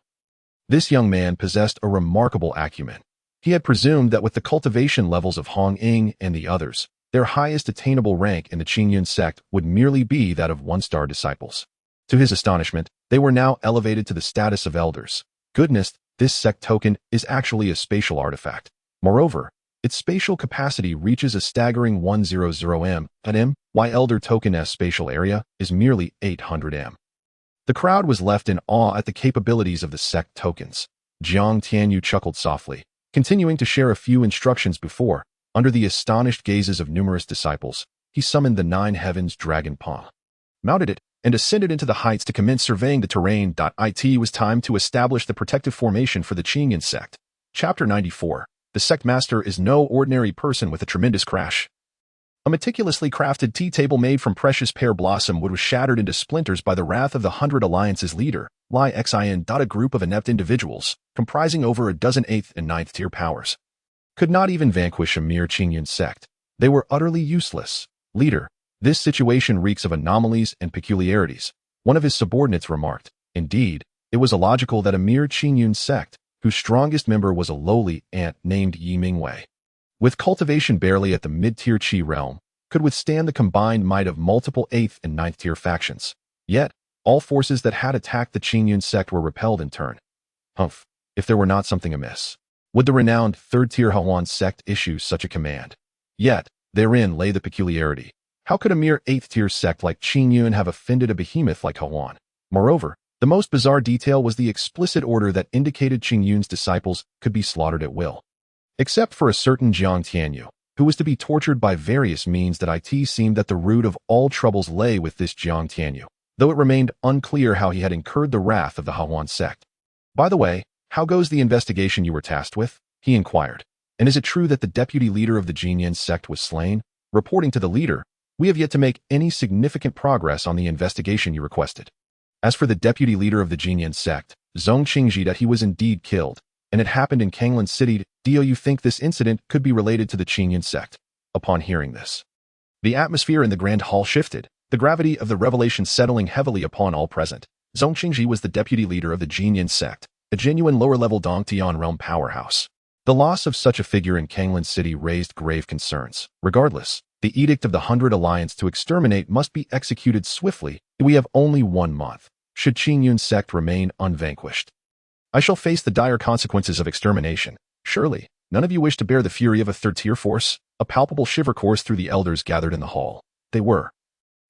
Speaker 1: This young man possessed a remarkable acumen. He had presumed that with the cultivation levels of Hong Ying and the others, their highest attainable rank in the Qingyun Sect would merely be that of one-star disciples. To his astonishment, they were now elevated to the status of elders. Goodness, this sect token is actually a spatial artifact. Moreover, its spatial capacity reaches a staggering 100 m, while elder token S spatial area is merely 800 m. The crowd was left in awe at the capabilities of the sect tokens. Jiang Tianyu chuckled softly, continuing to share a few instructions before, under the astonished gazes of numerous disciples, he summoned the 9 heavens dragon paw, mounted it, and ascended into the heights to commence surveying the terrain. It was time to establish the protective formation for the Qingyun Sect. Chapter 94. The sect master is no ordinary person with a tremendous crash. A meticulously crafted tea table made from precious pear blossom wood was shattered into splinters by the wrath of the 100 Alliance's leader, Xin. A group of inept individuals, comprising over a dozen 8th and 9th tier powers, could not even vanquish a mere Qingyun Sect. They were utterly useless. Leader, this situation reeks of anomalies and peculiarities, one of his subordinates remarked. Indeed, it was illogical that a mere Qingyun Sect, whose strongest member was a lowly ant named Yi Mingwei, with cultivation barely at the mid-tier Qi realm, could withstand the combined might of multiple 8th and 9th tier factions. Yet, all forces that had attacked the Qingyun Sect were repelled in turn. Humph, if there were not something amiss, would the renowned 3rd-tier Huan sect issue such a command? Yet, therein lay the peculiarity. How could a mere 8th-tier sect like Qingyun have offended a behemoth like Huan? Moreover, the most bizarre detail was the explicit order that indicated Qingyun's disciples could be slaughtered at will, except for a certain Jiang Tianyu, who was to be tortured by various means. It seemed that the root of all troubles lay with this Jiang Tianyu, though it remained unclear how he had incurred the wrath of the Huan sect. By the way, how goes the investigation you were tasked with? He inquired. And is it true that the deputy leader of the Qingyun Sect was slain? Reporting to the leader, we have yet to make any significant progress on the investigation you requested. As for the deputy leader of the Jingu Sect, Zhong Qingji, that he was indeed killed, and it happened in Qingyun City. Do you think this incident could be related to the Qingyun Sect? Upon hearing this, the atmosphere in the grand hall shifted, the gravity of the revelation settling heavily upon all present. Zhong Qingji was the deputy leader of the Qingyun Sect, a genuine lower-level dantian realm powerhouse. The loss of such a figure in Qingyun City raised grave concerns. Regardless, the edict of the 100 Alliance to exterminate must be executed swiftly. We have only 1 month. Should Qingyun Sect remain unvanquished, I shall face the dire consequences of extermination. Surely, none of you wish to bear the fury of a 3rd-tier force? A palpable shiver coursed through the elders gathered in the hall. They were,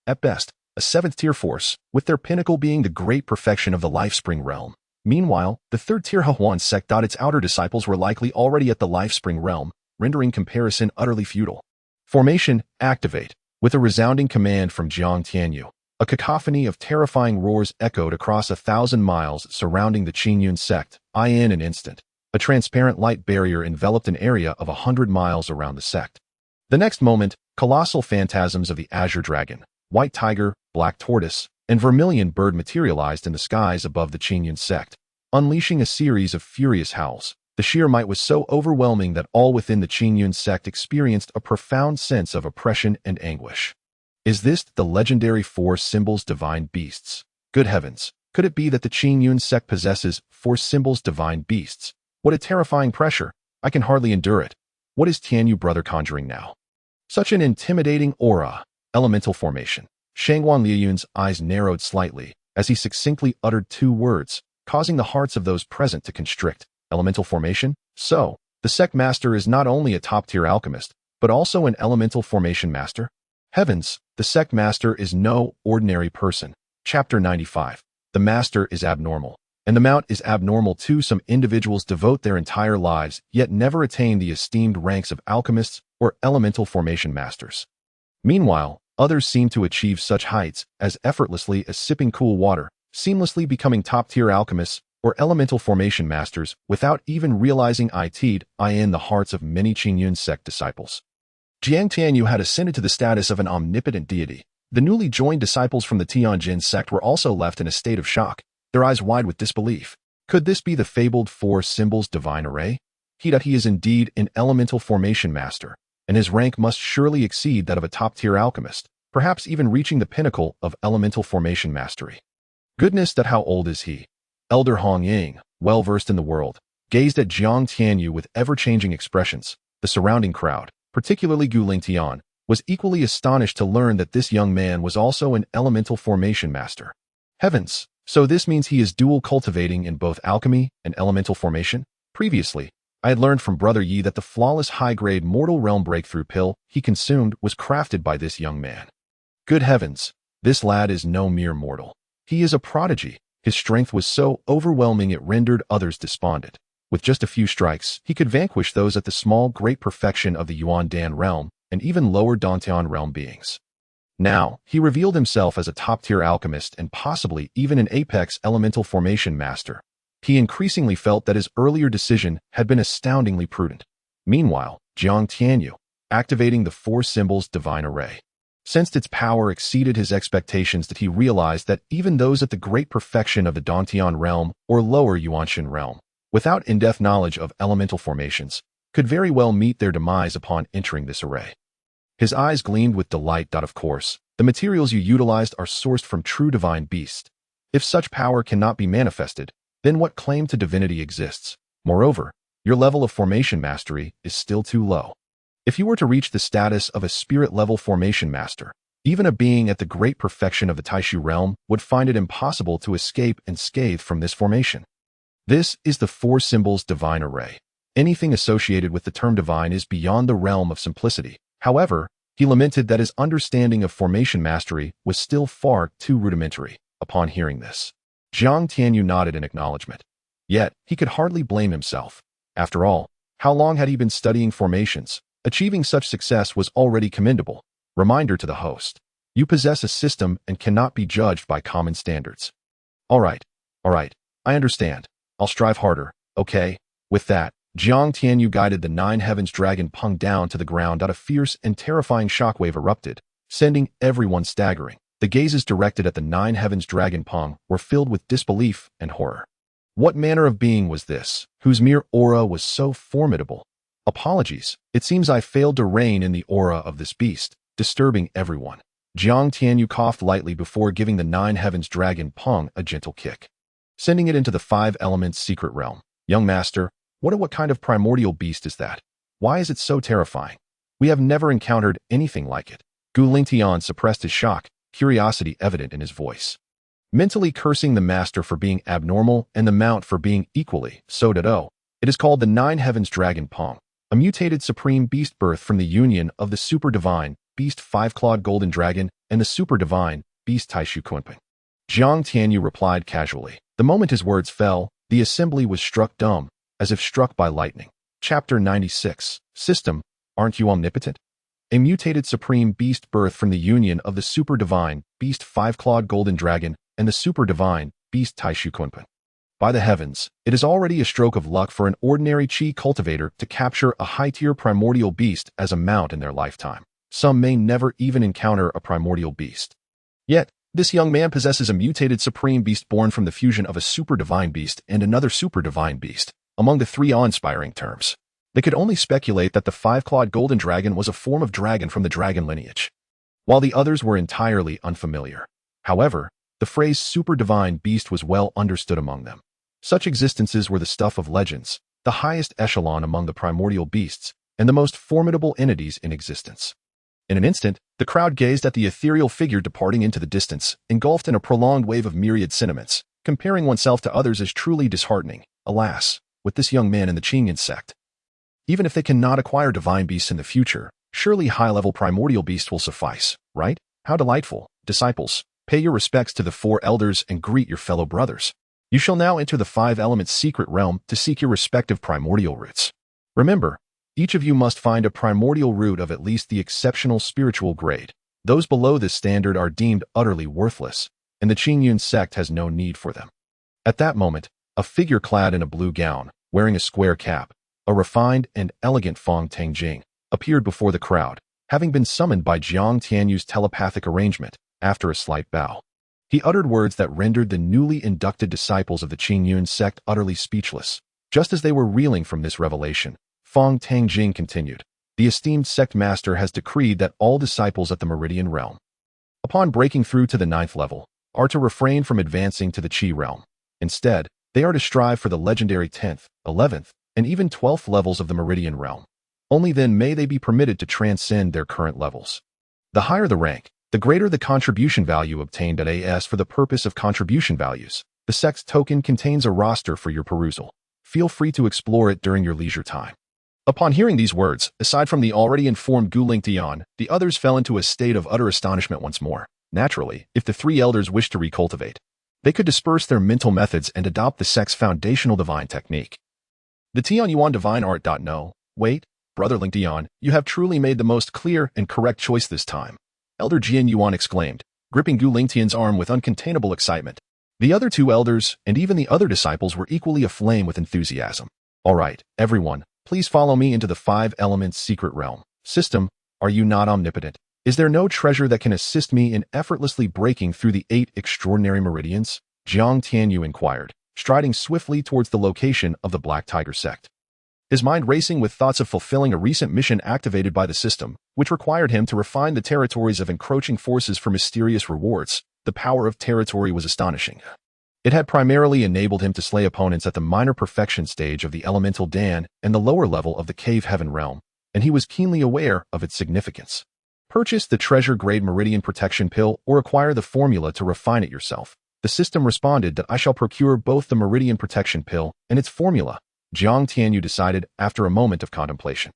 Speaker 1: at best, a 7th-tier force, with their pinnacle being the great perfection of the Lifespring realm. Meanwhile, the 3rd-tier Huan Sect. Its outer disciples were likely already at the Lifespring realm, rendering comparison utterly futile. Formation, activate. With a resounding command from Jiang Tianyu, a cacophony of terrifying roars echoed across 1,000 miles surrounding the Qingyun Sect. In an instant, a transparent light barrier enveloped an area of 100 miles around the sect. The next moment, colossal phantasms of the azure dragon, white tiger, black tortoise, and vermilion bird materialized in the skies above the Qingyun Sect, unleashing a series of furious howls. The sheer might was so overwhelming that all within the Qingyun Sect experienced a profound sense of oppression and anguish. Is this the legendary 4 symbols divine beasts? Good heavens, could it be that the Qingyun Sect possesses 4 symbols divine beasts? What a terrifying pressure! I can hardly endure it. What is Tianyu brother conjuring now? Such an intimidating aura. Elemental formation. Shangguan Liuyun's eyes narrowed slightly as he succinctly uttered 2 words, causing the hearts of those present to constrict. Elemental formation? So, the sect master is not only a top-tier alchemist, but also an elemental formation master? Heavens, the sect master is no ordinary person. Chapter 95. The master is abnormal, and the mount is abnormal too. Some individuals devote their entire lives, yet never attain the esteemed ranks of alchemists or elemental formation masters. Meanwhile, others seem to achieve such heights as effortlessly as sipping cool water, seamlessly becoming top-tier alchemists or elemental formation masters without even realizing it in the hearts of many Qingyun Sect disciples. Jiang Tianyu had ascended to the status of an omnipotent deity. The newly joined disciples from the Tianjin sect were also left in a state of shock, their eyes wide with disbelief. Could this be the fabled 4 symbols divine array? He is indeed an elemental formation master, and his rank must surely exceed that of a top-tier alchemist, perhaps even reaching the pinnacle of elemental formation mastery. Goodness, that how old is he? Elder Hong Ying, well-versed in the world, gazed at Jiang Tianyu with ever-changing expressions. The surrounding crowd, particularly Gu Lingtian, was equally astonished to learn that this young man was also an elemental formation master. Heavens! So this means he is dual cultivating in both alchemy and elemental formation? Previously, I had learned from Brother Yi that the flawless high-grade mortal realm breakthrough pill he consumed was crafted by this young man. Good heavens! This lad is no mere mortal. He is a prodigy. His strength was so overwhelming it rendered others despondent. With just a few strikes, he could vanquish those at the small great perfection of the Yuan Dan realm and even lower dantian realm beings. Now, he revealed himself as a top-tier alchemist and possibly even an apex elemental formation master. He increasingly felt that his earlier decision had been astoundingly prudent. Meanwhile, Jiang Tianyu, activating the four symbols divine array, sensed its power exceeded his expectations that he realized that even those at the great perfection of the dantian realm or lower Yuanshan realm, without in-depth knowledge of elemental formations, could very well meet their demise upon entering this array. His eyes gleamed with delight. Of course, the materials you utilized are sourced from true divine beasts. If such power cannot be manifested, then what claim to divinity exists? Moreover, your level of formation mastery is still too low. If you were to reach the status of a spirit-level formation master, even a being at the great perfection of the Taishu realm would find it impossible to escape unscathed from this formation. This is the four symbols divine array. Anything associated with the term divine is beyond the realm of simplicity. However, he lamented that his understanding of formation mastery was still far too rudimentary. Upon hearing this, Jiang Tianyu nodded in acknowledgement. Yet, he could hardly blame himself. After all, how long had he been studying formations? Achieving such success was already commendable. Reminder to the host. You possess a system and cannot be judged by common standards. All right, I understand. I'll strive harder, okay? With that, Jiang Tianyu guided the Nine Heavens Dragon Peng down to the ground. A fierce and terrifying shockwave erupted, sending everyone staggering. The gazes directed at the Nine Heavens Dragon Peng were filled with disbelief and horror. What manner of being was this, whose mere aura was so formidable? Apologies, it seems I failed to rein in the aura of this beast, disturbing everyone. Jiang Tianyu coughed lightly before giving the Nine Heavens Dragon Peng a gentle kick, sending it into the Five Elements secret realm. Young master, what kind of primordial beast is that? Why is it so terrifying? We have never encountered anything like it. Gu Lingtian suppressed his shock, curiosity evident in his voice, mentally cursing the master for being abnormal and the mount for being equally so. It is called the Nine Heavens Dragon Peng, a mutated supreme beast birthed from the union of the super divine beast five-clawed golden dragon and the super divine beast Taishu Kunping. Jiang Tianyu replied casually. The moment his words fell, the assembly was struck dumb, as if struck by lightning. Chapter 96. System, aren't you omnipotent? A mutated supreme beast birthed from the union of the super divine beast five-clawed golden dragon and the super divine beast Taishu Kunping. By the heavens, it is already a stroke of luck for an ordinary Qi cultivator to capture a high-tier primordial beast as a mount in their lifetime. Some may never even encounter a primordial beast. Yet, this young man possesses a mutated supreme beast born from the fusion of a super divine beast and another super divine beast. Among the three awe-inspiring terms, they could only speculate that the five-clawed golden dragon was a form of dragon from the dragon lineage, while the others were entirely unfamiliar. However, the phrase super divine beast was well understood among them. Such existences were the stuff of legends, the highest echelon among the primordial beasts, and the most formidable entities in existence. In an instant, the crowd gazed at the ethereal figure departing into the distance, engulfed in a prolonged wave of myriad sentiments. Comparing oneself to others is truly disheartening, alas, with this young man in the Qingyun Sect. Even if they cannot acquire divine beasts in the future, surely high-level primordial beasts will suffice, right? How delightful. Disciples, pay your respects to the four elders and greet your fellow brothers. You shall now enter the Five Elements secret realm to seek your respective primordial roots. Remember, each of you must find a primordial root of at least the exceptional spiritual grade. Those below this standard are deemed utterly worthless, and the Qingyun Sect has no need for them. At that moment, a figure clad in a blue gown, wearing a square cap, a refined and elegant Fong Tengjing, appeared before the crowd, having been summoned by Jiang Tianyu's telepathic arrangement. After a slight bow, he uttered words that rendered the newly inducted disciples of the Qingyun Sect utterly speechless. Just as they were reeling from this revelation, Fong Tengjing continued, "The esteemed sect master has decreed that all disciples at the Meridian realm, upon breaking through to the 9th level, are to refrain from advancing to the Qi realm. Instead, They are to strive for the legendary 10th, 11th, and even 12th levels of the meridian realm. Only then may they be permitted to transcend their current levels. The higher the rank, the greater the contribution value obtained at AS. For the purpose of contribution values, the sect's token contains a roster for your perusal. Feel free to explore it during your leisure time. Upon hearing these words, aside from the already informed Gu Lingtian, the others fell into a state of utter astonishment once more. Naturally, if the three elders wished to recultivate, they could disperse their mental methods and adopt the sect's foundational divine technique. The Tianyuan divine art. No, wait, Brother Lingtian, you have truly made the most clear and correct choice this time, Elder Jian Yuan exclaimed, gripping Gu Lingtian's arm with uncontainable excitement. The other two elders, and even the other disciples, were equally aflame with enthusiasm. All right, everyone, please follow me into the 5 elements secret realm. System, are you not omnipotent? Is there no treasure that can assist me in effortlessly breaking through the 8 extraordinary meridians? Jiang Tianyu inquired, striding swiftly towards the location of the Black Tiger sect. His mind racing with thoughts of fulfilling a recent mission activated by the system, which required him to refine the territories of encroaching forces for mysterious rewards. The power of territory was astonishing. It had primarily enabled him to slay opponents at the minor perfection stage of the elemental Dan and the lower level of the cave heaven realm, and he was keenly aware of its significance. Purchase the treasure-grade meridian protection pill or acquire the formula to refine it yourself. The system responded that I shall procure both the meridian protection pill and its formula. Jiang Tianyu decided after a moment of contemplation.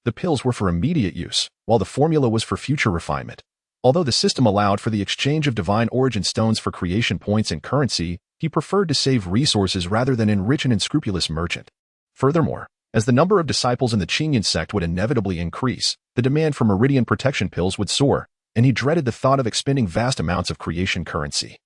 Speaker 1: The pills were for immediate use, while the formula was for future refinement. Although the system allowed for the exchange of divine origin stones for creation points and currency, he preferred to save resources rather than enrich an unscrupulous merchant. Furthermore, as the number of disciples in the Qingyun Sect would inevitably increase, the demand for meridian protection pills would soar, and he dreaded the thought of expending vast amounts of creation currency.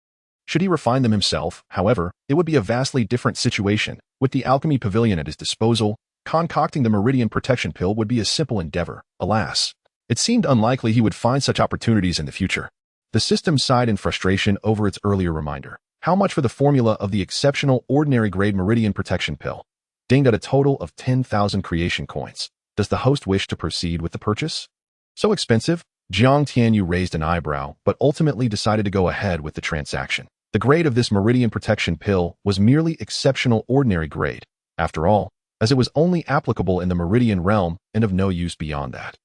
Speaker 1: Should he refine them himself, however, it would be a vastly different situation. With the alchemy pavilion at his disposal, concocting the meridian protection pill would be a simple endeavor. Alas, it seemed unlikely he would find such opportunities in the future. The system sighed in frustration over its earlier reminder. How much for the formula of the exceptional ordinary-grade meridian protection pill? Dinged at a total of 10,000 creation coins. Does the host wish to proceed with the purchase? So expensive? Jiang Tianyu raised an eyebrow, but ultimately decided to go ahead with the transaction. The grade of this meridian protection pill was merely exceptional ordinary grade, after all, as it was only applicable in the meridian realm and of no use beyond that.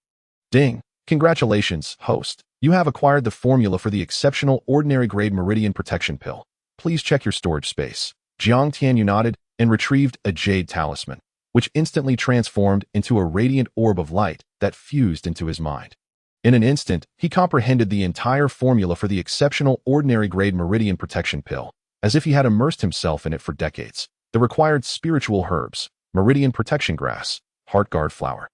Speaker 1: Ding! Congratulations, host. You have acquired the formula for the exceptional ordinary grade meridian protection pill. Please check your storage space. Jiang Tianyu nodded and retrieved a jade talisman, which instantly transformed into a radiant orb of light that fused into his mind. In an instant, he comprehended the entire formula for the exceptional ordinary-grade meridian protection pill, as if he had immersed himself in it for decades. The required spiritual herbs, meridian protection grass, heartguard flower,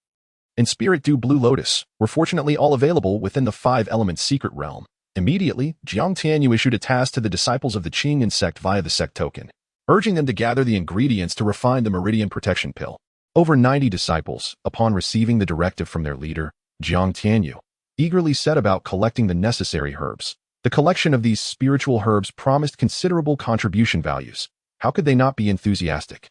Speaker 1: and spirit dew blue lotus were fortunately all available within the 5-element secret realm. Immediately, Jiang Tianyu issued a task to the disciples of the Qingyun Sect via the sect token, urging them to gather the ingredients to refine the meridian protection pill. Over 90 disciples, upon receiving the directive from their leader, Jiang Tianyu, eagerly set about collecting the necessary herbs. The collection of these spiritual herbs promised considerable contribution values. How could they not be enthusiastic?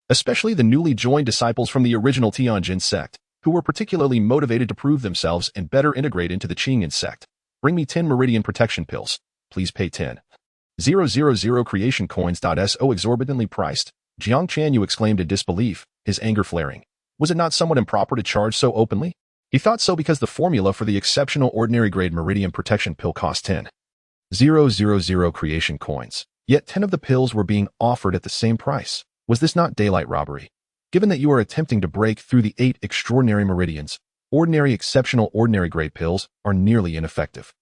Speaker 1: Especially the newly joined disciples from the original Qingyun Sect, who were particularly motivated to prove themselves and better integrate into the Qingyun Sect. Bring me 10 meridian protection pills. Please pay 10,000 creation coins. So exorbitantly priced, Jiang Tianyu exclaimed in disbelief, his anger flaring. Was it not somewhat improper to charge so openly? He thought so because the formula for the exceptional ordinary-grade meridian protection pill cost 10,000 creation coins, yet 10 of the pills were being offered at the same price. Was this not daylight robbery? Given that you are attempting to break through the 8 extraordinary meridians, ordinary exceptional ordinary-grade pills are nearly ineffective.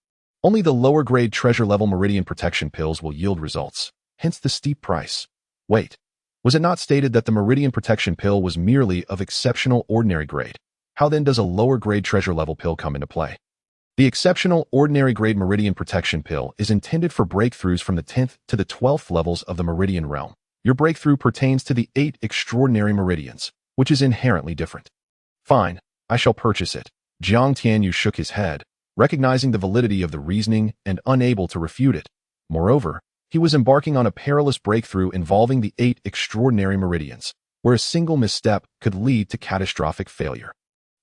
Speaker 1: Only the lower-grade treasure-level meridian protection pills will yield results, hence the steep price. Wait, was it not stated that the meridian protection pill was merely of exceptional ordinary grade? How then does a lower-grade treasure-level pill come into play? The exceptional ordinary-grade meridian protection pill is intended for breakthroughs from the 10th to the 12th levels of the meridian realm. Your breakthrough pertains to the 8 extraordinary meridians, which is inherently different. Fine, I shall purchase it. Jiang Tianyu shook his head, recognizing the validity of the reasoning and unable to refute it. Moreover, he was embarking on a perilous breakthrough involving the 8 extraordinary meridians, where a single misstep could lead to catastrophic failure.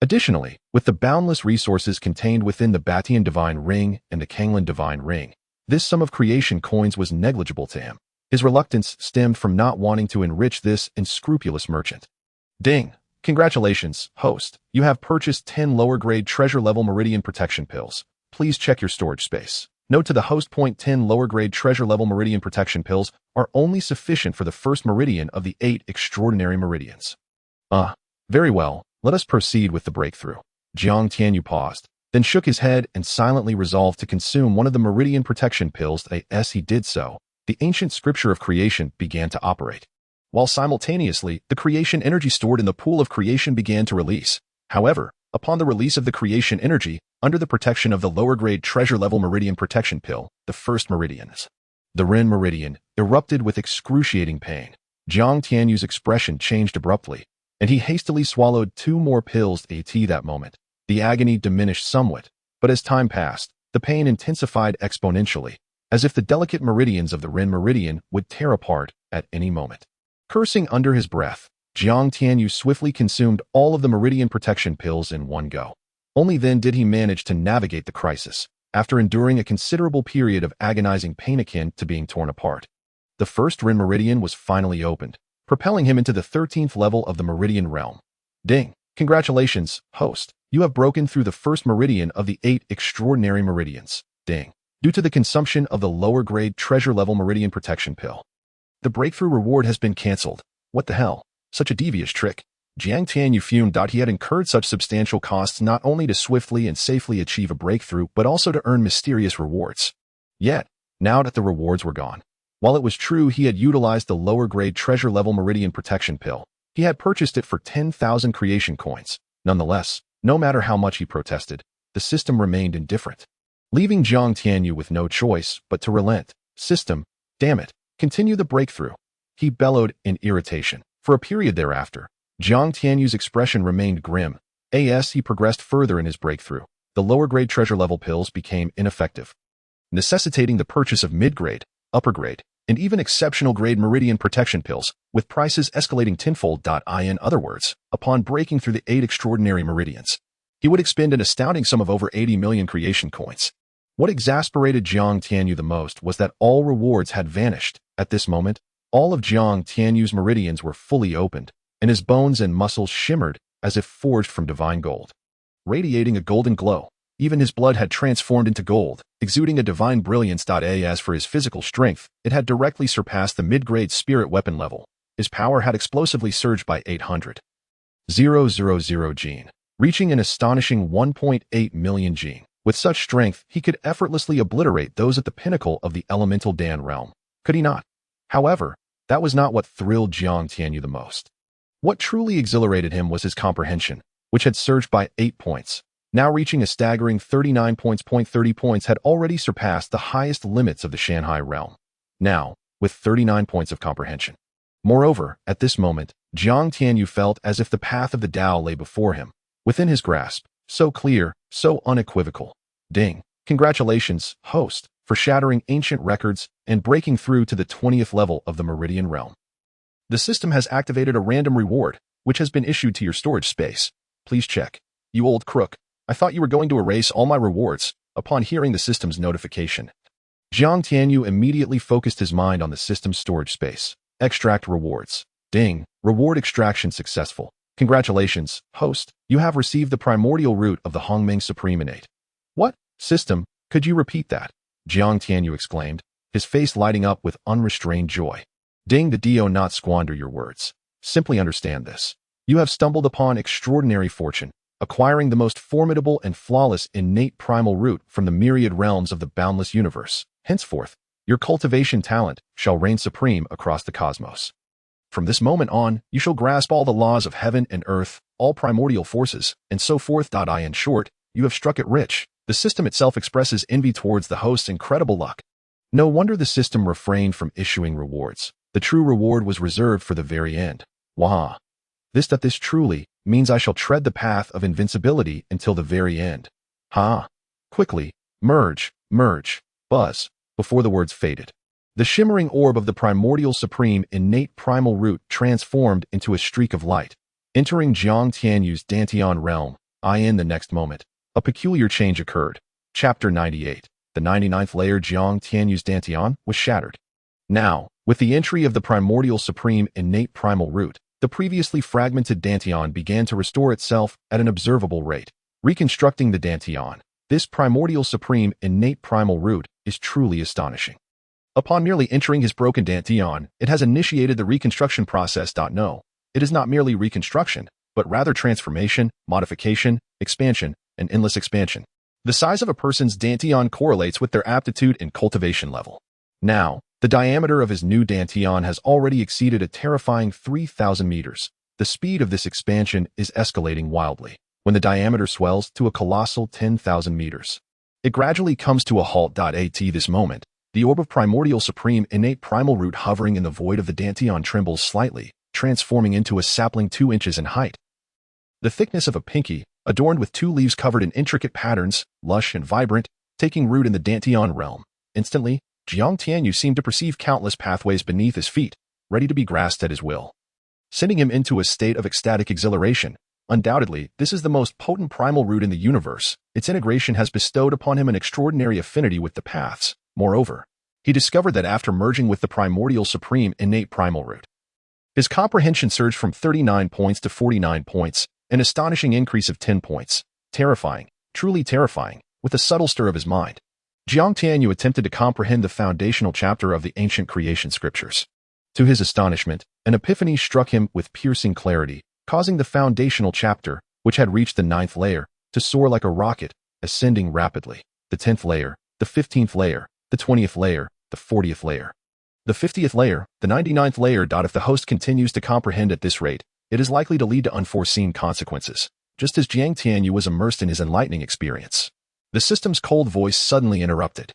Speaker 1: Additionally, with the boundless resources contained within the Dantian Divine Ring and the Qingyun Divine Ring, this sum of creation coins was negligible to him. His reluctance stemmed from not wanting to enrich this unscrupulous merchant. Ding! Congratulations, host. You have purchased 10 lower-grade treasure-level meridian protection pills. Please check your storage space. Note to the host: 10 lower-grade treasure-level meridian protection pills are only sufficient for the first meridian of the 8 extraordinary meridians. Very well. Let us proceed with the breakthrough. Jiang Tianyu paused, then shook his head and silently resolved to consume one of the meridian protection pills. As he did so, the ancient scripture of creation began to operate, while simultaneously the creation energy stored in the pool of creation began to release. However, upon the release of the creation energy, under the protection of the lower-grade treasure-level meridian protection pill, the first meridians, the Ren meridian, erupted with excruciating pain. Jiang Tianyu's expression changed abruptly, and he hastily swallowed 2 more pills. At that moment, the agony diminished somewhat, but as time passed, the pain intensified exponentially, as if the delicate meridians of the Ren meridian would tear apart at any moment. Cursing under his breath, Jiang Tianyu swiftly consumed all of the meridian protection pills in one go. Only then did he manage to navigate the crisis, after enduring a considerable period of agonizing pain akin to being torn apart. The first Ren meridian was finally opened, propelling him into the 13th level of the meridian realm. Ding! Congratulations, host. You have broken through the first meridian of the 8 extraordinary meridians. Ding! Due to the consumption of the lower-grade treasure-level meridian protection pill, the breakthrough reward has been cancelled. What the hell? Such a devious trick. Jiang Tianyu fumed. He had incurred such substantial costs not only to swiftly and safely achieve a breakthrough, but also to earn mysterious rewards. Yet, now that the rewards were gone, while it was true he had utilized the lower-grade treasure-level meridian protection pill, he had purchased it for 10,000 creation coins. Nonetheless, no matter how much he protested, the system remained indifferent, leaving Jiang Tianyu with no choice but to relent. System, damn it, continue the breakthrough, he bellowed in irritation. For a period thereafter, Jiang Tianyu's expression remained grim. As he progressed further in his breakthrough, the lower-grade treasure-level pills became ineffective, necessitating the purchase of mid-grade, upper-grade, and even exceptional-grade meridian protection pills, with prices escalating tenfold. In other words, upon breaking through the 8 extraordinary meridians, he would expend an astounding sum of over 80 million creation coins. What exasperated Jiang Tianyu the most was that all rewards had vanished. At this moment, all of Jiang Tianyu's meridians were fully opened, and his bones and muscles shimmered as if forged from divine gold. Radiating a golden glow, even his blood had transformed into gold, exuding a divine brilliance. As for his physical strength, it had directly surpassed the mid-grade spirit weapon level. His power had explosively surged by 800,000 gene, reaching an astonishing 1.8 million gene. With such strength, he could effortlessly obliterate those at the pinnacle of the elemental Dan realm. Could he not? However, that was not what thrilled Jiang Tianyu the most. What truly exhilarated him was his comprehension, which had surged by 8 points, now reaching a staggering 39 points. 30 points had already surpassed the highest limits of the Shanghai realm. Now, with 39 points of comprehension. Moreover, at this moment, Jiang Tianyu felt as if the path of the Tao lay before him, within his grasp, so clear, so unequivocal. Ding! Congratulations, host, for shattering ancient records and breaking through to the 20th level of the Meridian realm. The system has activated a random reward, which has been issued to your storage space. Please check. You old crook. I thought you were going to erase all my rewards. Upon hearing the system's notification, Jiang Tianyu immediately focused his mind on the system's storage space. Extract rewards. Ding! Reward extraction successful. Congratulations, host. You have received the primordial root of the Hongmeng Supreme Innate. What? System? Could you repeat that? Jiang Tianyu exclaimed, his face lighting up with unrestrained joy. Ding! Do not squander your words. Simply understand this. You have stumbled upon extraordinary fortune, acquiring the most formidable and flawless innate primal root from the myriad realms of the boundless universe. Henceforth, your cultivation talent shall reign supreme across the cosmos. From this moment on, you shall grasp all the laws of heaven and earth, all primordial forces, and so forth. In short, you have struck it rich. The system itself expresses envy towards the host's incredible luck. No wonder the system refrained from issuing rewards. The true reward was reserved for the very end. Wah! This truly means I shall tread the path of invincibility until the very end. Ha! Quickly, merge, buzz, before the words faded. The shimmering orb of the primordial supreme innate primal root transformed into a streak of light, entering Jiang Tianyu's dantian realm. In the next moment, a peculiar change occurred. Chapter 98. The 99th layer Jiang Tianyu's dantian was shattered. Now, With the entry of the primordial supreme innate primal root, the previously fragmented dantian began to restore itself at an observable rate. Reconstructing the dantian, this primordial supreme innate primal root is truly astonishing. Upon merely entering his broken dantian, it has initiated the reconstruction process. No, it is not merely reconstruction, but rather transformation, modification, expansion, and endless expansion. The size of a person's dantian correlates with their aptitude and cultivation level. Now, the diameter of his new dantian has already exceeded a terrifying 3,000 meters. The speed of this expansion is escalating wildly. When the diameter swells to a colossal 10,000 meters, it gradually comes to a halt. At this moment, the orb of primordial supreme innate primal root hovering in the void of the dantian trembles slightly, transforming into a sapling 2 inches in height. The thickness of a pinky, adorned with 2 leaves covered in intricate patterns, lush and vibrant, taking root in the dantian realm. Instantly, Jiang Tianyu seemed to perceive countless pathways beneath his feet, ready to be grasped at his will, sending him into a state of ecstatic exhilaration. Undoubtedly, this is the most potent primal root in the universe. Its integration has bestowed upon him an extraordinary affinity with the paths. Moreover, he discovered that after merging with the primordial supreme innate primal root, his comprehension surged from 39 points to 49 points, an astonishing increase of 10 points. Terrifying, truly terrifying, with a subtle stir of his mind. Jiang Tianyu attempted to comprehend the foundational chapter of the ancient creation scriptures. To his astonishment, an epiphany struck him with piercing clarity, causing the foundational chapter, which had reached the 9th layer, to soar like a rocket, ascending rapidly. The 10th layer, the 15th layer, the 20th layer, the 40th layer, the 50th layer, the 99th layer. If the host continues to comprehend at this rate, it is likely to lead to unforeseen consequences. Just as Jiang Tianyu was immersed in his enlightening experience, the system's cold voice suddenly interrupted,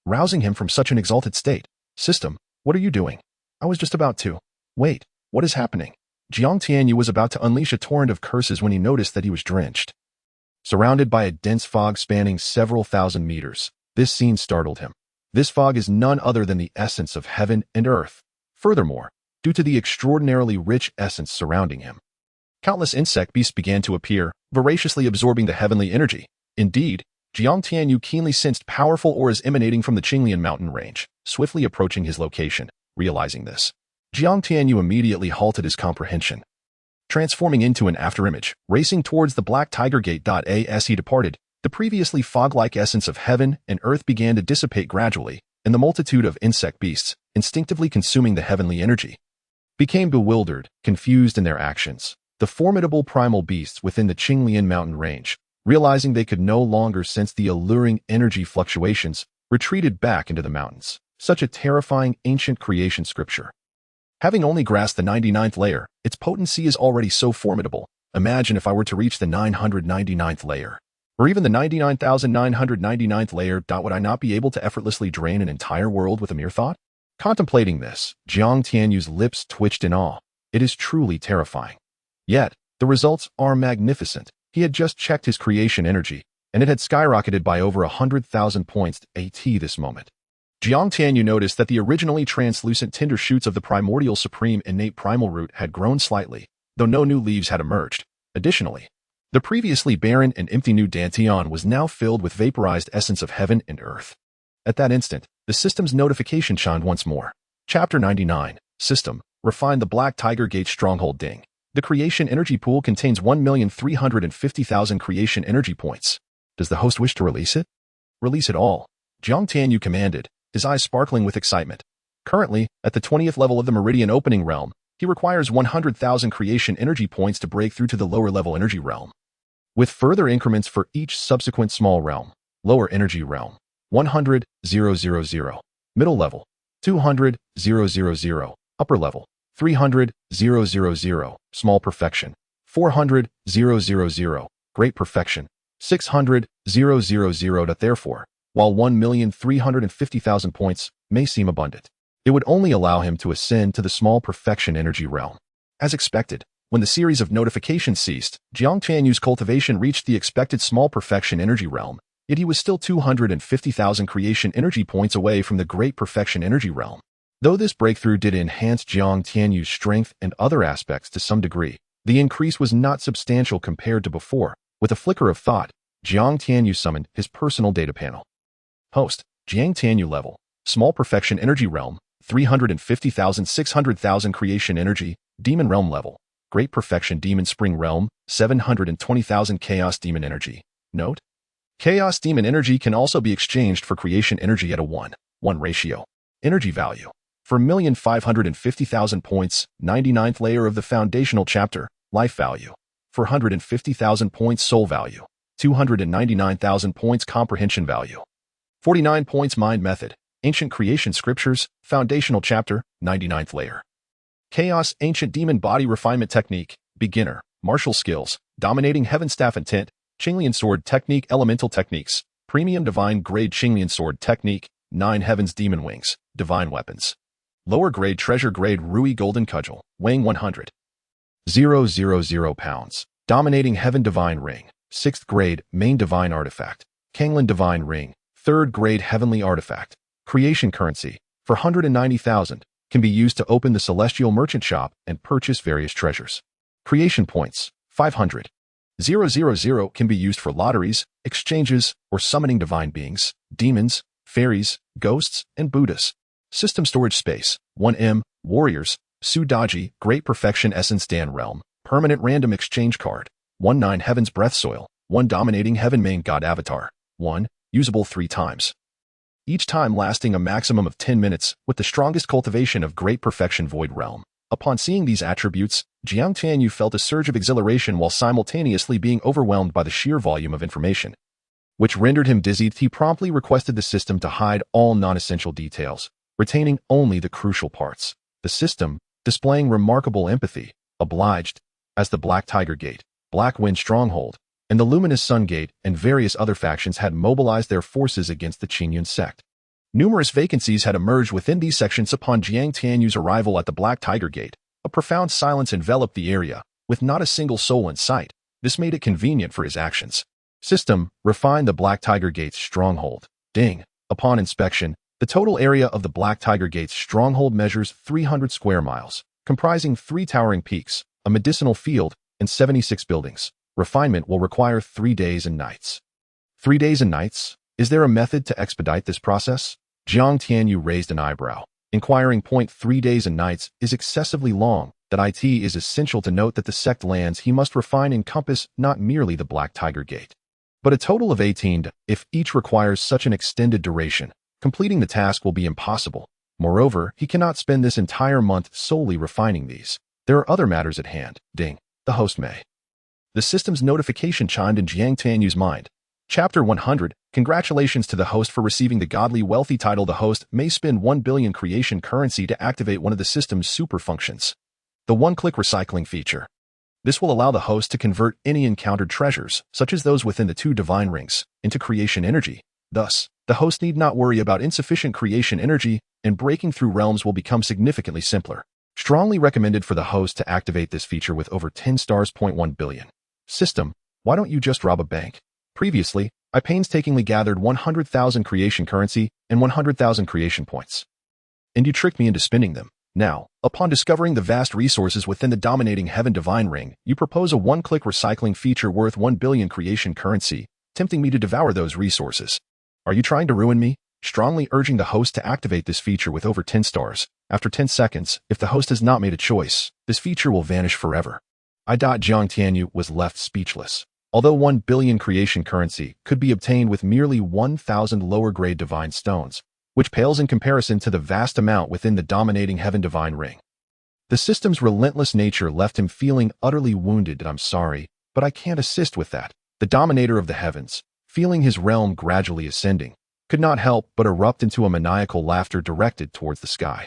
Speaker 1: rousing him from such an exalted state. System, what are you doing? I was just about to. Wait, what is happening? Jiang Tianyu was about to unleash a torrent of curses when he noticed that he was drenched, surrounded by a dense fog spanning several thousand meters. This scene startled him. This fog is none other than the essence of heaven and earth. Furthermore, due to the extraordinarily rich essence surrounding him, countless insect beasts began to appear, voraciously absorbing the heavenly energy. Indeed, Jiang Tianyu keenly sensed powerful auras emanating from the Qingyun mountain range, swiftly approaching his location. Realizing this, Jiang Tianyu immediately halted his comprehension, transforming into an afterimage, racing towards the Black Tiger Gate. As he departed, the previously fog-like essence of heaven and earth began to dissipate gradually, and the multitude of insect beasts, instinctively consuming the heavenly energy, became bewildered, confused in their actions. The formidable primal beasts within the Qingyun mountain range, realizing they could no longer sense the alluring energy fluctuations, retreated back into the mountains. Such a terrifying ancient creation scripture. Having only grasped the 99th layer, its potency is already so formidable. Imagine if I were to reach the 999th layer, or even the 99,999th layer. Would I not be able to effortlessly drain an entire world with a mere thought? Contemplating this, Jiang Tianyu's lips twitched in awe. It is truly terrifying. Yet, the results are magnificent. He had just checked his creation energy, and it had skyrocketed by over 100,000 points at this moment. Jiang Tianyu noticed that the originally translucent tender shoots of the primordial supreme innate primal root had grown slightly, though no new leaves had emerged. Additionally, the previously barren and empty new dantian was now filled with vaporized essence of heaven and earth. At that instant, the system's notification chimed once more. Chapter 99, System, Refine the Black Tiger Gate Stronghold. Ding. The creation energy pool contains 1,350,000 creation energy points. Does the host wish to release it? Release it all, Jiang Tianyu commanded, his eyes sparkling with excitement. Currently, at the 20th level of the Meridian Opening Realm, he requires 100,000 creation energy points to break through to the lower level energy realm, with further increments for each subsequent small realm. Lower energy realm, 100,000. Middle level, 200,000. Upper level, 300,000. Small perfection, 400,000. Great perfection, 600,000. Therefore, while 1,350,000 points may seem abundant, it would only allow him to ascend to the small perfection energy realm. As expected, when the series of notifications ceased, Jiang Tianyu's cultivation reached the expected small perfection energy realm, yet he was still 250,000 creation energy points away from the great perfection energy realm. Though this breakthrough did enhance Jiang Tianyu's strength and other aspects to some degree, the increase was not substantial compared to before. With a flicker of thought, Jiang Tianyu summoned his personal data panel. Host, Jiang Tianyu level, small perfection energy realm, 350,000 600,000 creation energy, demon realm level. Great perfection demon spring realm, 720,000 chaos demon energy. Note: chaos demon energy can also be exchanged for creation energy at a 1:1 ratio. Energy value. For 1,550,000 points, 99th layer of the foundational chapter, life value. For 150,000 points, soul value. 299,000 points, comprehension value. 49 points, mind method. Ancient creation scriptures, foundational chapter, 99th layer. Chaos ancient demon body refinement technique, beginner, martial skills, dominating heaven staff intent, Qingyun sword technique, elemental techniques, premium divine grade Qingyun sword technique, 9 heavens demon wings, divine weapons. Lower grade treasure grade Ruyi golden cudgel, weighing 100,000 pounds. Dominating heaven divine ring, 6th grade main divine artifact. Qingyun divine ring, 3rd grade heavenly artifact. Creation currency, for 190,000, can be used to open the celestial merchant shop and purchase various treasures. Creation points, 500,000 can be used for lotteries, exchanges, or summoning divine beings, demons, fairies, ghosts, and Buddhas. System storage space, 1M, warriors, Sudaji, great perfection essence Dan realm, permanent random exchange card, 19 heaven's breath soil, 1 dominating heaven main god avatar, 1, usable 3 times. Each time lasting a maximum of 10 minutes with the strongest cultivation of great perfection void realm. Upon seeing these attributes, Jiang Tianyu felt a surge of exhilaration while simultaneously being overwhelmed by the sheer volume of information, which rendered him dizzy. He promptly requested the system to hide all non-essential details, retaining only the crucial parts. The system, displaying remarkable empathy, obliged, as the Black Tiger Gate, Black Wind Stronghold, and the Luminous Sun Gate and various other factions had mobilized their forces against the Qingyun Sect. Numerous vacancies had emerged within these sections upon Jiang Tianyu's arrival at the Black Tiger Gate. A profound silence enveloped the area, with not a single soul in sight. This made it convenient for his actions. System, refine the Black Tiger Gate's stronghold. Ding. Upon inspection, the total area of the Black Tiger Gate's stronghold measures 300 square miles, comprising 3 towering peaks, a medicinal field, and 76 buildings. Refinement will require 3 days and nights. 3 days and nights? Is there a method to expedite this process? Jiang Tianyu raised an eyebrow, inquiring. 3 days and nights is excessively long. That it is essential to note that the sect lands he must refine encompass not merely the Black Tiger Gate, but a total of 18. If each requires such an extended duration, completing the task will be impossible. Moreover, he cannot spend this entire month solely refining these. There are other matters at hand. Ding. The host may. The system's notification chimed in Jiang Tianyu's mind. Chapter 100. Congratulations to the host for receiving the godly wealthy title. The host may spend 1 billion creation currency to activate one of the system's super functions, the one-click recycling feature. This will allow the host to convert any encountered treasures, such as those within the 2 divine rings, into creation energy. Thus, the host need not worry about insufficient creation energy, and breaking through realms will become significantly simpler. Strongly recommended for the host to activate this feature with over 10 stars. 1 billion. System, why don't you just rob a bank? Previously, I painstakingly gathered 100,000 creation currency and 100,000 creation points, and you tricked me into spending them. Now, upon discovering the vast resources within the dominating heaven divine ring, you propose a one-click recycling feature worth 1 billion creation currency, tempting me to devour those resources. Are you trying to ruin me? Strongly urging the host to activate this feature with over 10 stars. After 10 seconds, if the host has not made a choice, this feature will vanish forever. Jiang Tianyu was left speechless. Although 1 billion creation currency could be obtained with merely 1,000 lower-grade divine stones, which pales in comparison to the vast amount within the dominating heaven divine ring. The system's relentless nature left him feeling utterly wounded. I'm sorry, but I can't assist with that. The dominator of the heavens, feeling his realm gradually ascending, could not help but erupt into a maniacal laughter directed towards the sky.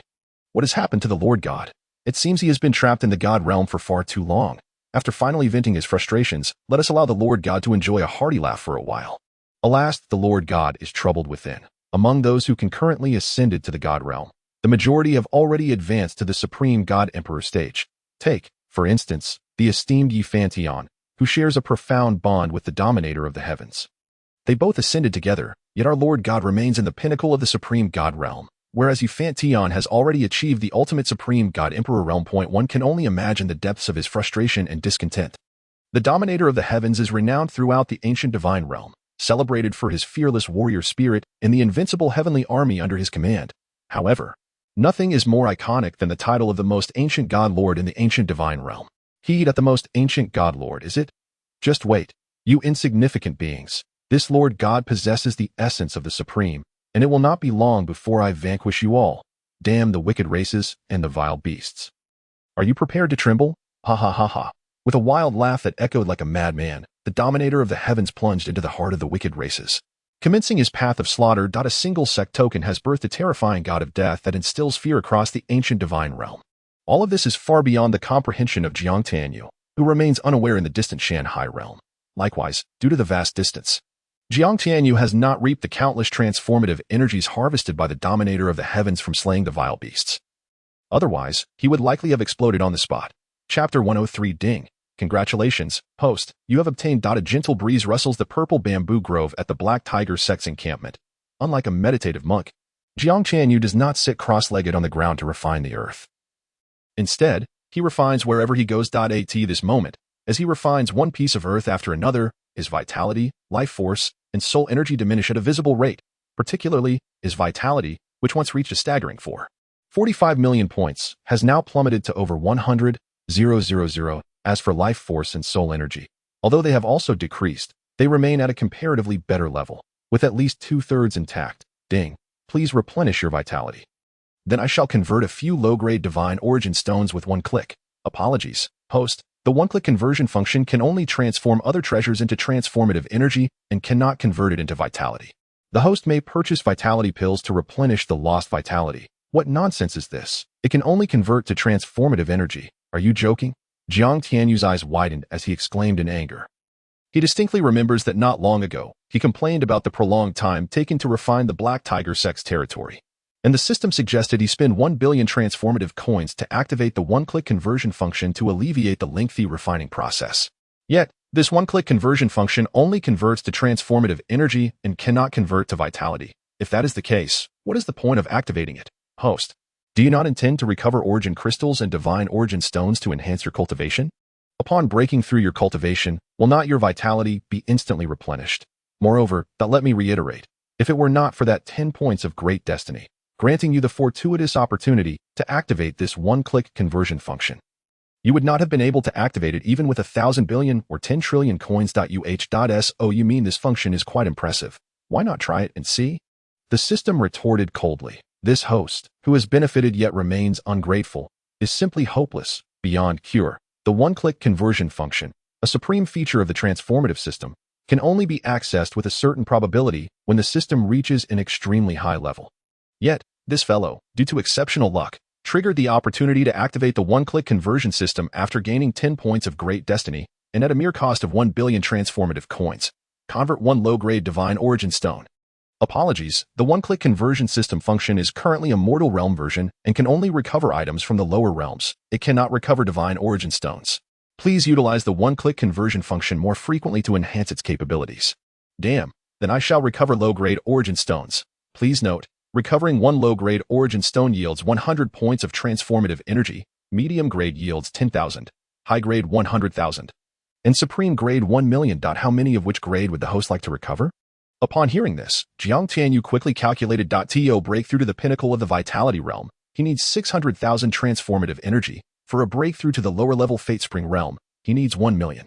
Speaker 1: What has happened to the Lord God? It seems he has been trapped in the God realm for far too long. After finally venting his frustrations, let us allow the Lord God to enjoy a hearty laugh for a while. Alas, the Lord God is troubled within. Among those who concurrently ascended to the God realm, the majority have already advanced to the Supreme God Emperor stage. Take, for instance, the esteemed Yi Fantion, who shares a profound bond with the dominator of the heavens. They both ascended together, yet our Lord God remains in the pinnacle of the Supreme God realm, whereas Yi Fantion has already achieved the ultimate Supreme God Emperor realm. One can only imagine the depths of his frustration and discontent. The dominator of the heavens is renowned throughout the ancient divine realm, celebrated for his fearless warrior spirit and the invincible heavenly army under his command. However, Nothing is more iconic than the title of the most ancient god lord in the ancient divine realm. Heed at the most ancient god lord, is it? Just wait, you insignificant beings. This Lord God possesses the essence of the Supreme, and it will not be long before I vanquish you all. Damn the wicked races and the vile beasts. Are you prepared to tremble? Ha ha ha ha. With a wild laugh that echoed like a madman, the dominator of the heavens plunged into the heart of the wicked races. Commencing his path of slaughter, a single sect token has birthed a terrifying god of death that instills fear across the ancient divine realm. All of this is far beyond the comprehension of Jiang Tianyu, who remains unaware in the distant Shanhai realm. Likewise, due to the vast distance, Jiang Tianyu has not reaped the countless transformative energies harvested by the dominator of the heavens from slaying the vile beasts. Otherwise, he would likely have exploded on the spot. Chapter 103 Ding. Congratulations, host, you have obtained. A gentle breeze rustles the purple bamboo grove at the Black Tiger Sect's encampment. Unlike a meditative monk, Jiang Tianyu does not sit cross-legged on the ground to refine the earth. Instead, he refines wherever he goes. At this moment, as he refines one piece of earth after another, his vitality, life force, and soul energy diminish at a visible rate. Particularly, his vitality, which once reached a staggering 45 million points, has now plummeted to over 100,000. As for life force and soul energy, although they have also decreased, they remain at a comparatively better level, with at least 2/3 intact. Ding. Please replenish your vitality. Then I shall convert a few low-grade divine origin stones with one click. Apologies, host. The one-click conversion function can only transform other treasures into transformative energy and cannot convert it into vitality. The host may purchase vitality pills to replenish the lost vitality. What nonsense is this? It can only convert to transformative energy. Are you joking? Jiang Tianyu's eyes widened as he exclaimed in anger. He distinctly remembers that not long ago, he complained about the prolonged time taken to refine the Black Tiger Sect's territory, and the system suggested he spend 1 billion transformative coins to activate the one-click conversion function to alleviate the lengthy refining process. Yet, this one-click conversion function only converts to transformative energy and cannot convert to vitality. If that is the case, what is the point of activating it? Host, do you not intend to recover origin crystals and divine origin stones to enhance your cultivation? Upon breaking through your cultivation, will not your vitality be instantly replenished? Moreover, let me reiterate, if it were not for that 10 points of great destiny, granting you the fortuitous opportunity to activate this one-click conversion function, you would not have been able to activate it even with 1,000 billion or 10 trillion coins. So you mean this function is quite impressive. Why not try it and see? The system retorted coldly. This host, who has benefited yet remains ungrateful, is simply hopeless, beyond cure. The one-click conversion function, a supreme feature of the transformative system, can only be accessed with a certain probability when the system reaches an extremely high level. Yet, this fellow, due to exceptional luck, triggered the opportunity to activate the one-click conversion system after gaining 10 points of great destiny, and at a mere cost of 1 billion transformative coins. Convert one low-grade divine origin stone. Apologies, the one-click conversion system function is currently a mortal realm version and can only recover items from the lower realms. It cannot recover divine origin stones. Please utilize the one-click conversion function more frequently to enhance its capabilities. Damn, then I shall recover low-grade origin stones. Please note, recovering one low-grade origin stone yields 100 points of transformative energy, medium grade yields 10,000, high grade 100,000, and supreme grade 1 million. How many of which grade would the host like to recover? Upon hearing this, Jiang Tianyu quickly calculated. To breakthrough to the pinnacle of the vitality realm, he needs 600,000 transformative energy. For a breakthrough to the lower-level Fate Spring realm, he needs 1 million.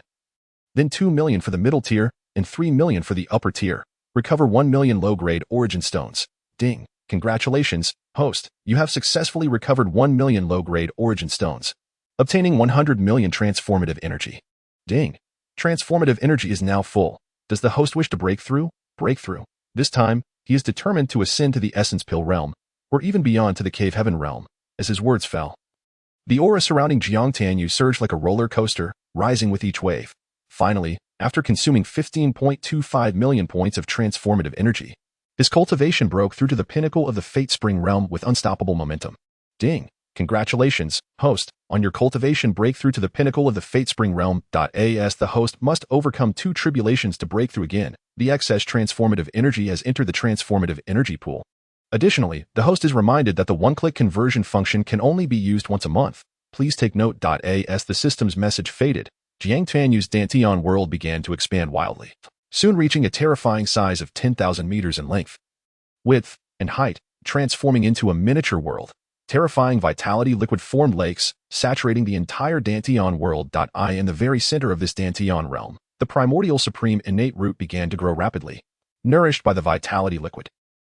Speaker 1: Then 2 million for the middle tier, and 3 million for the upper tier. Recover 1 million low-grade origin stones. Ding. Congratulations, host, you have successfully recovered 1 million low-grade origin stones, obtaining 100 million transformative energy. Ding. Transformative energy is now full. Does the host wish to break through? Breakthrough. This time, he is determined to ascend to the Essence Pill realm, or even beyond to the Cave Heaven realm. As his words fell, the aura surrounding Jiang Tianyu surged like a roller coaster, rising with each wave. Finally, after consuming 15.25 million points of transformative energy, his cultivation broke through to the pinnacle of the Fate Spring realm with unstoppable momentum. Ding. Congratulations, host, on your cultivation breakthrough to the pinnacle of the Fate Spring realm. As the host must overcome 2 tribulations to break through again. The excess transformative energy has entered the transformative energy pool. Additionally, the host is reminded that the one-click conversion function can only be used once a month. Please take note. As the system's message faded, Jiang Tianyu's dantian world began to expand wildly, soon reaching a terrifying size of 10,000 meters in length, width, and height, transforming into a miniature world. terrifying vitality liquid formed lakes, saturating the entire dantian world. In the very center of this dantian realm, the primordial supreme innate root began to grow rapidly, nourished by the vitality liquid.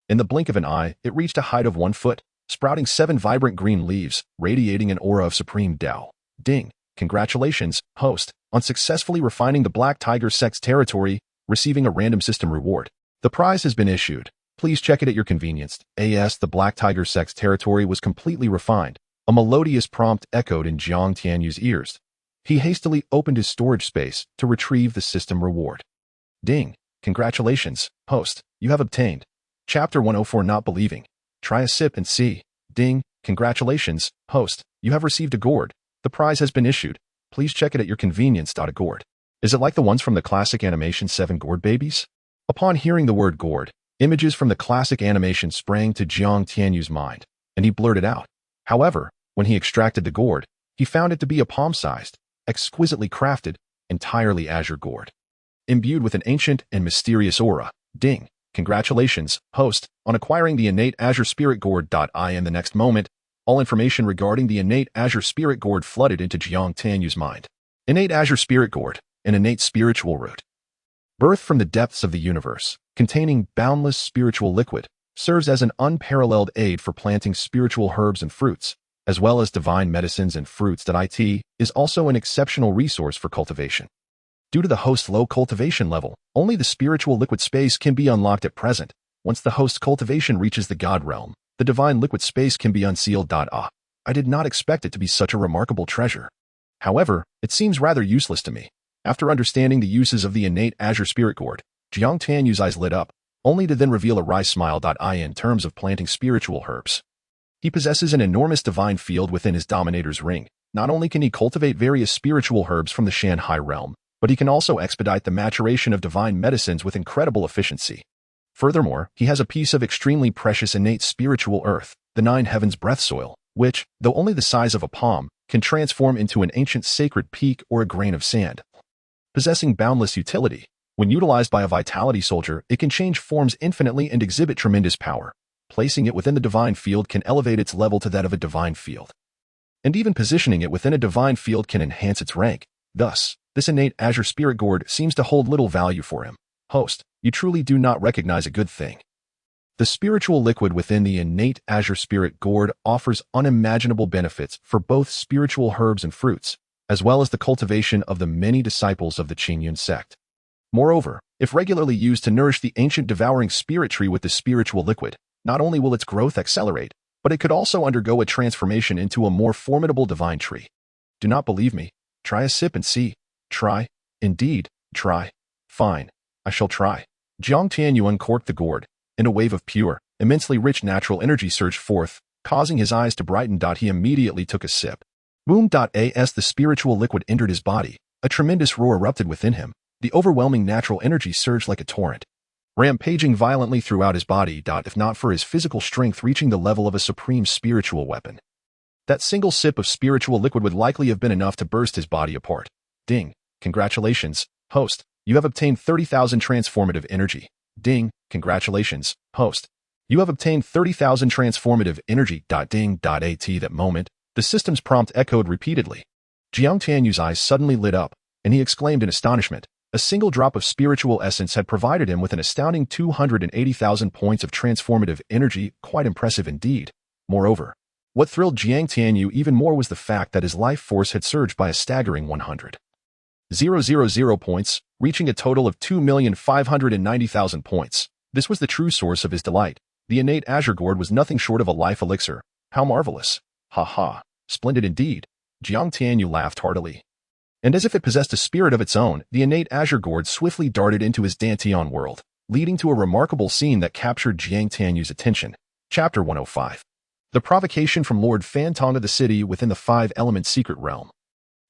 Speaker 1: In the blink of an eye, it reached a height of 1 foot, sprouting 7 vibrant green leaves, radiating an aura of supreme Tao. Ding! Congratulations, host, on successfully refining the Black Tiger Sect's territory, receiving a random system reward. The prize has been issued. Please check it at your convenience. The Black Tiger Sect's territory was completely refined. A melodious prompt echoed in Jiang Tianyu's ears. He hastily opened his storage space to retrieve the system reward. Ding! Congratulations, host, you have obtained. Chapter 104 Not Believing. Try a sip and see. Ding! Congratulations, host, you have received a gourd. The prize has been issued. Please check it at your convenience. A gourd. Is it like the ones from the classic animation 7 Gourd Babies? Upon hearing the word gourd, images from the classic animation sprang to Jiang Tianyu's mind, and he blurted out. However, when he extracted the gourd, he found it to be a palm-sized, exquisitely crafted, entirely azure gourd, imbued with an ancient and mysterious aura. Ding! Congratulations, host, on acquiring the innate azure spirit gourd. In the next moment, all information regarding the innate azure spirit gourd flooded into Jiang Tianyu's mind. Innate azure spirit gourd, an innate spiritual root. Birthed from the depths of the universe, containing boundless spiritual liquid, serves as an unparalleled aid for planting spiritual herbs and fruits, as well as divine medicines and fruits. It is also an exceptional resource for cultivation. Due to the host's low cultivation level, only the spiritual liquid space can be unlocked at present. Once the host's cultivation reaches the God realm, the divine liquid space can be unsealed. I did not expect it to be such a remarkable treasure. However, it seems rather useless to me. After understanding the uses of the innate azure spirit gourd, Jiang Tianyu's eyes lit up, only to then reveal a wry smile. In terms of planting spiritual herbs, he possesses an enormous divine field within his dominator's ring. Not only can he cultivate various spiritual herbs from the Shanhai realm, but he can also expedite the maturation of divine medicines with incredible efficiency. Furthermore, he has a piece of extremely precious innate spiritual earth, the 9 heavens breath soil, which, though only the size of a palm, can transform into an ancient sacred peak or a grain of sand. Possessing boundless utility, when utilized by a vitality soldier, it can change forms infinitely and exhibit tremendous power. Placing it within the divine field can elevate its level to that of a divine field. And even positioning it within a divine field can enhance its rank. Thus, this innate azure spirit gourd seems to hold little value for him. Host, you truly do not recognize a good thing. The spiritual liquid within the innate azure spirit gourd offers unimaginable benefits for both spiritual herbs and fruits, as well as the cultivation of the many disciples of the Qingyun Sect. Moreover, if regularly used to nourish the ancient devouring spirit tree with the spiritual liquid, not only will its growth accelerate, but it could also undergo a transformation into a more formidable divine tree. Do not believe me? Try a sip and see. Try. Indeed, try. Fine. I shall try. Jiang Tianyu uncorked the gourd, and a wave of pure, immensely rich natural energy surged forth, causing his eyes to brighten. He immediately took a sip. Boom. As the spiritual liquid entered his body, a tremendous roar erupted within him. The overwhelming natural energy surged like a torrent, rampaging violently throughout his body. If not for his physical strength reaching the level of a supreme spiritual weapon, that single sip of spiritual liquid would likely have been enough to burst his body apart. Ding! Congratulations, host. You have obtained 30,000 transformative energy. Ding! Congratulations, host. You have obtained 30,000 transformative energy. Ding! At that moment, the system's prompt echoed repeatedly. Jiang Tianyu's eyes suddenly lit up, and he exclaimed in astonishment. A single drop of spiritual essence had provided him with an astounding 280,000 points of transformative energy, quite impressive indeed. Moreover, what thrilled Jiang Tianyu even more was the fact that his life force had surged by a staggering 100,000 points, reaching a total of 2,590,000 points. This was the true source of his delight. The innate azure gourd was nothing short of a life elixir. How marvelous! Ha ha! Splendid indeed! Jiang Tianyu laughed heartily. And as if it possessed a spirit of its own, the innate azure gourd swiftly darted into his dantian world, leading to a remarkable scene that captured Jiang Tianyu's attention. Chapter 105. The provocation from Lord Fantong of the city within the 5-element secret realm.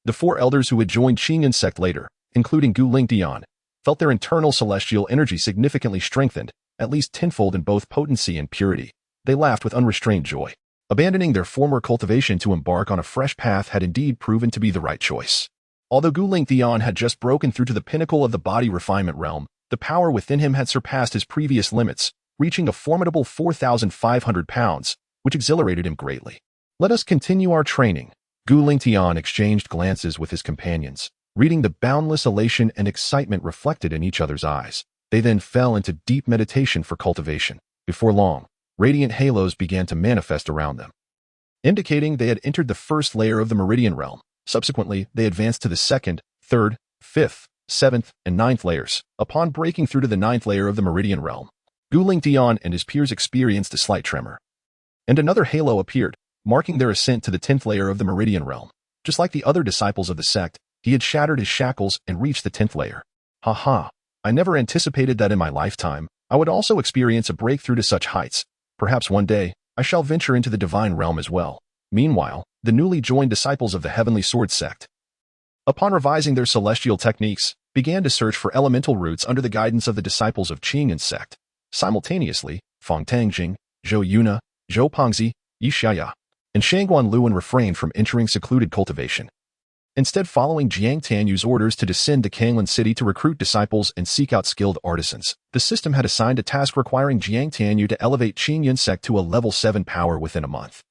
Speaker 1: The 4 elders who had joined Qingyun Sect later, including Gu Lingdian, felt their internal celestial energy significantly strengthened, at least tenfold in both potency and purity. They laughed with unrestrained joy. Abandoning their former cultivation to embark on a fresh path had indeed proven to be the right choice. Although Gu Lingdian had just broken through to the pinnacle of the body refinement realm, the power within him had surpassed his previous limits, reaching a formidable 4,500 pounds, which exhilarated him greatly. Let us continue our training. Gu Lingtian exchanged glances with his companions, reading the boundless elation and excitement reflected in each other's eyes. They then fell into deep meditation for cultivation. Before long, radiant halos began to manifest around them, indicating they had entered the first layer of the meridian realm. Subsequently, they advanced to the second, third, fifth, seventh, and ninth layers. Upon breaking through to the ninth layer of the meridian realm, Gu Lingtian and his peers experienced a slight tremor, and another halo appeared, marking their ascent to the 10th layer of the meridian realm. Just like the other disciples of the sect, he had shattered his shackles and reached the 10th layer. Haha, I never anticipated that in my lifetime, I would also experience a breakthrough to such heights. Perhaps one day, I shall venture into the divine realm as well. Meanwhile, the newly joined disciples of the Heavenly Sword Sect, upon revising their celestial techniques, began to search for elemental roots under the guidance of the disciples of Qingyun Sect. Simultaneously, Fang Tangjing, Zhou Yuna, Zhou Pengzi, Yishaya, and Shangguan Luan refrained from entering secluded cultivation, instead following Jiang Tianyu's orders to descend to Qingyun City to recruit disciples and seek out skilled artisans. The system had assigned a task requiring Jiang Tianyu to elevate Qingyun Sect to a level 7 power within a month.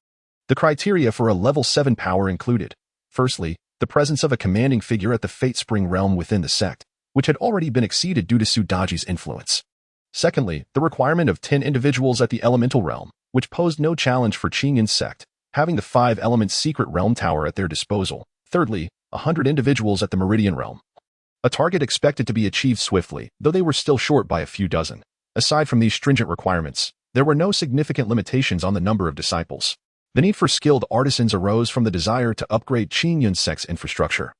Speaker 1: The criteria for a level 7 power included, firstly, the presence of a commanding figure at the Fate Spring realm within the sect, which had already been exceeded due to Sudaji's influence. Secondly, the requirement of 10 individuals at the elemental realm, which posed no challenge for Qingyun Sect, having the 5-element secret realm tower at their disposal. Thirdly, 100 individuals at the meridian realm, a target expected to be achieved swiftly, though they were still short by a few dozen. Aside from these stringent requirements, there were no significant limitations on the number of disciples. The need for skilled artisans arose from the desire to upgrade Qingyun Sect's infrastructure,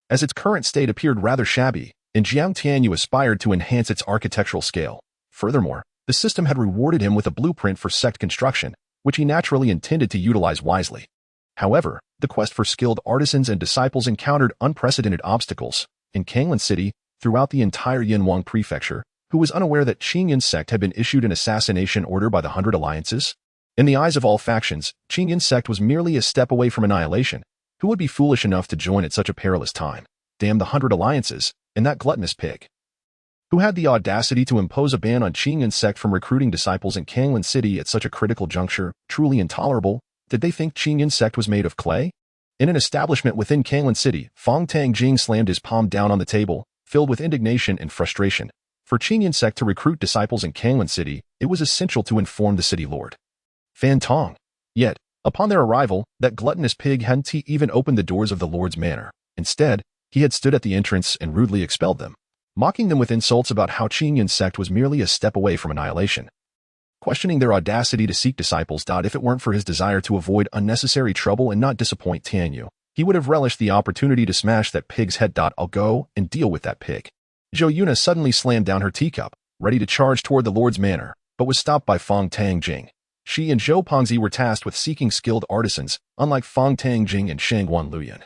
Speaker 1: as its current state appeared rather shabby, and Jiang Tianyu aspired to enhance its architectural scale. Furthermore, the system had rewarded him with a blueprint for sect construction, which he naturally intended to utilize wisely. However, the quest for skilled artisans and disciples encountered unprecedented obstacles. In Qingyun City, throughout the entire Yinhuang Prefecture, who was unaware that Qingyun Sect had been issued an assassination order by the 100 Alliances? In the eyes of all factions, Qingyun Sect was merely a step away from annihilation. Who would be foolish enough to join at such a perilous time? Damn the 100 Alliances, and that gluttonous pig, who had the audacity to impose a ban on Qingyun Sect from recruiting disciples in Qingyun City at such a critical juncture. Truly intolerable. Did they think Qingyun Sect was made of clay? In an establishment within Qingyun City, Fang Tangjing slammed his palm down on the table, filled with indignation and frustration. For Qingyun Sect to recruit disciples in Qingyun City, it was essential to inform the city lord, Fan Tong. Yet, upon their arrival, that gluttonous pig hadn't even opened the doors of the lord's manor. Instead, he had stood at the entrance and rudely expelled them, mocking them with insults about how Qingyun Sect was merely a step away from annihilation, questioning their audacity to seek disciples. If it weren't for his desire to avoid unnecessary trouble and not disappoint Tianyu, he would have relished the opportunity to smash that pig's head. I'll go and deal with that pig. Zhou Yuna suddenly slammed down her teacup, ready to charge toward the lord's manor, but was stopped by Fang Tangjing. She and Zhou Pengzi were tasked with seeking skilled artisans, unlike Fang Tangjing and Shangguan Luyan,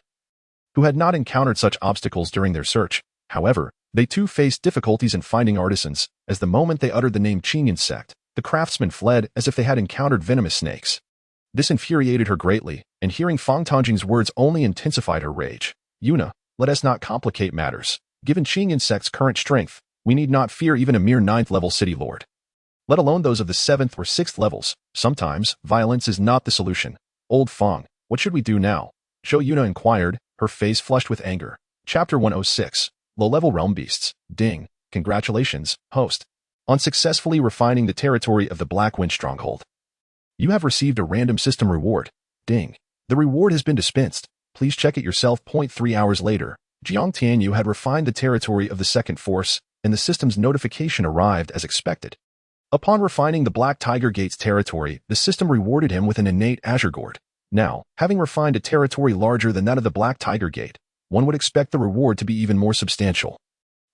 Speaker 1: who had not encountered such obstacles during their search. However, they too faced difficulties in finding artisans, as the moment they uttered the name Qingyun Sect, the craftsmen fled as if they had encountered venomous snakes. This infuriated her greatly, and hearing Fang Tangjing's words only intensified her rage. Yuna, let us not complicate matters. Given Qingyun Sect's current strength, we need not fear even a mere 9th-level city lord, let alone those of the 7th or 6th levels. Sometimes, violence is not the solution. Old Fang, what should we do now? Zhou Yuna inquired, her face flushed with anger. Chapter 106. Low-level realm beasts. Ding. Congratulations, host, on successfully refining the territory of the Black Wind Stronghold. You have received a random system reward. Ding. The reward has been dispensed. Please check it yourself. 3 hours later, Jiang Tianyu had refined the territory of the Second Force, and the system's notification arrived as expected. Upon refining the Black Tiger Gate's territory, the system rewarded him with an innate Azure Gourd. Now, having refined a territory larger than that of the Black Tiger Gate, one would expect the reward to be even more substantial,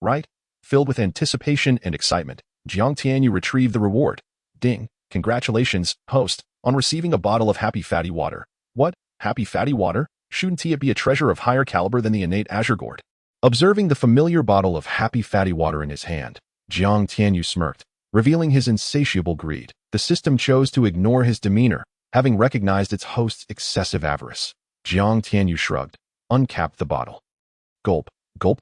Speaker 1: right? Filled with anticipation and excitement, Jiang Tianyu retrieved the reward. Ding. Congratulations, host, on receiving a bottle of Happy Fatty Water. What? Happy Fatty Water? Shouldn't it be a treasure of higher caliber than the innate Azure Gourd? Observing the familiar bottle of Happy Fatty Water in his hand, Jiang Tianyu smirked, revealing his insatiable greed. The system chose to ignore his demeanor, having recognized its host's excessive avarice. Jiang Tianyu shrugged, uncapped the bottle. Gulp. Gulp.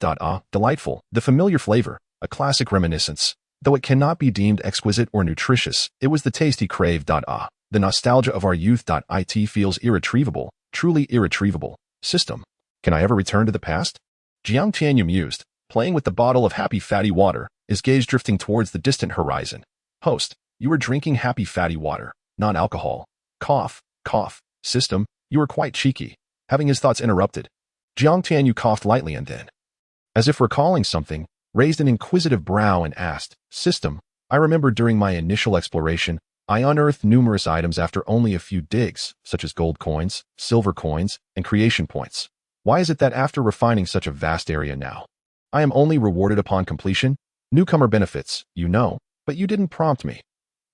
Speaker 1: Delightful. The familiar flavor, a classic reminiscence. Though it cannot be deemed exquisite or nutritious, it was the taste he craved. The The nostalgia of our youth. It feels irretrievable, truly irretrievable. System. Can I ever return to the past? Jiang Tianyu mused, playing with the bottle of happy fatty water, his gaze drifting towards the distant horizon. Host, you were drinking happy fatty water, not alcohol. Cough, cough. System, you were quite cheeky. Having his thoughts interrupted, Jiang Tianyu coughed lightly and then, as if recalling something, raised an inquisitive brow and asked, System, I remember during my initial exploration, I unearthed numerous items after only a few digs, such as gold coins, silver coins, and creation points. Why is it that after refining such a vast area now, I am only rewarded upon completion? Newcomer benefits, you know, but you didn't prompt me.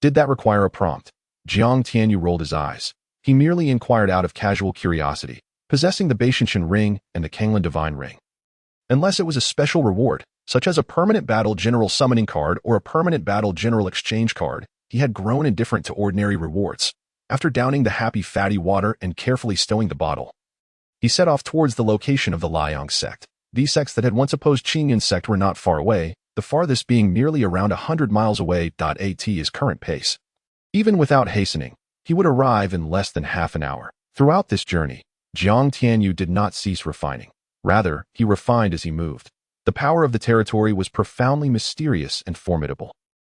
Speaker 1: Did that require a prompt? Jiang Tianyu rolled his eyes. He merely inquired out of casual curiosity, possessing the Baishanshan ring and the Qingyun divine ring. Unless it was a special reward, such as a permanent battle general summoning card or a permanent battle general exchange card, he had grown indifferent to ordinary rewards. After downing the happy fatty water and carefully stowing the bottle, he set off towards the location of the Qingyun Sect. These sects that had once opposed Qingyun Sect were not far away, the farthest being merely around 100 miles away. At his current pace, even without hastening, he would arrive in less than half an hour. Throughout this journey, Jiang Tianyu did not cease refining. Rather, he refined as he moved. The power of the territory was profoundly mysterious and formidable.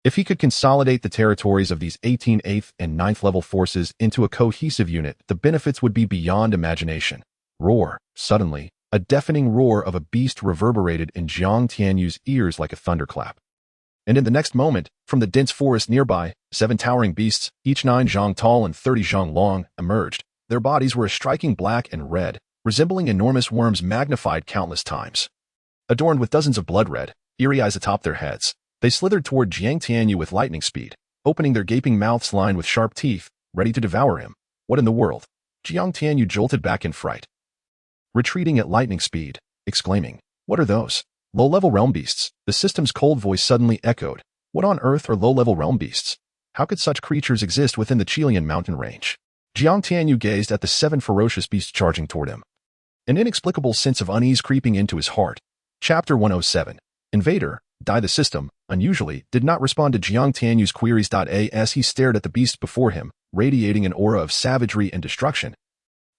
Speaker 1: If he could consolidate the territories of these 18th, 8th, and 9th level forces into a cohesive unit, the benefits would be beyond imagination. Roar. Suddenly, a deafening roar of a beast reverberated in Jiang Tianyu's ears like a thunderclap. And in the next moment, from the dense forest nearby, 7 towering beasts, each 9 zhang tall and 30 zhang long, emerged. Their bodies were a striking black and red, resembling enormous worms magnified countless times. Adorned with dozens of blood-red, eerie eyes atop their heads, they slithered toward Jiang Tianyu with lightning speed, opening their gaping mouths lined with sharp teeth, ready to devour him. What in the world? Jiang Tianyu jolted back in fright, retreating at lightning speed, exclaiming, What are those? Low-level realm beasts. The system's cold voice suddenly echoed. What on earth are low-level realm beasts? How could such creatures exist within the Qingyun mountain range? Jiang Tianyu gazed at the 7 ferocious beasts charging toward him. An inexplicable sense of unease creeping into his heart. Chapter 107. Invader, the system, unusually, did not respond to Jiang Tianyu's queries. As he stared at the beasts before him, radiating an aura of savagery and destruction.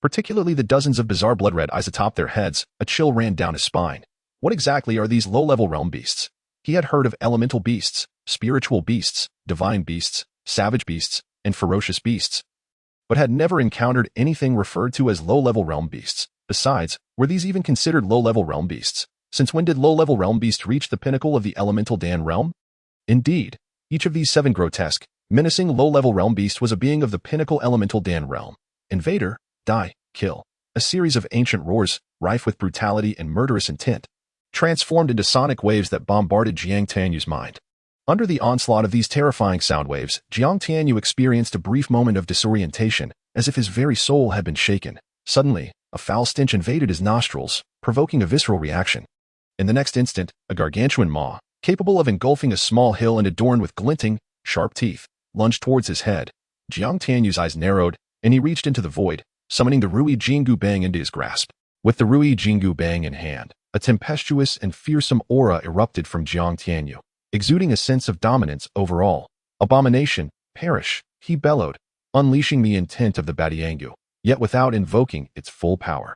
Speaker 1: Particularly the dozens of bizarre blood-red eyes atop their heads, a chill ran down his spine. What exactly are these low-level realm beasts? He had heard of elemental beasts, spiritual beasts, divine beasts, savage beasts, and ferocious beasts, but had never encountered anything referred to as low-level realm beasts. Besides, were these even considered low-level realm beasts? Since when did low-level realm beasts reach the pinnacle of the elemental Dan realm? Indeed, each of these 7 grotesque, menacing low-level realm beasts was a being of the pinnacle elemental Dan realm. Invader, die, kill. A series of ancient roars, rife with brutality and murderous intent, transformed into sonic waves that bombarded Jiang Tianyu's mind. Under the onslaught of these terrifying sound waves, Jiang Tianyu experienced a brief moment of disorientation, as if his very soul had been shaken. Suddenly, a foul stench invaded his nostrils, provoking a visceral reaction. In the next instant, a gargantuan maw, capable of engulfing a small hill and adorned with glinting, sharp teeth, lunged towards his head. Jiang Tianyu's eyes narrowed, and he reached into the void, summoning the Ruyi Jingu bang into his grasp. With the Ruyi Jingu bang in hand, a tempestuous and fearsome aura erupted from Jiang Tianyu, exuding a sense of dominance over all. Abomination, perish, he bellowed, unleashing the intent of the Badiangu, yet without invoking its full power.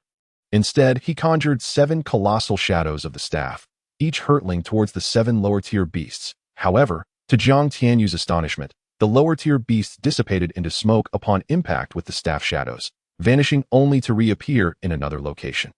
Speaker 1: Instead, he conjured 7 colossal shadows of the staff, each hurtling towards the 7 lower-tier beasts. However, to Jiang Tianyu's astonishment, the lower-tier beasts dissipated into smoke upon impact with the staff shadows, vanishing only to reappear in another location.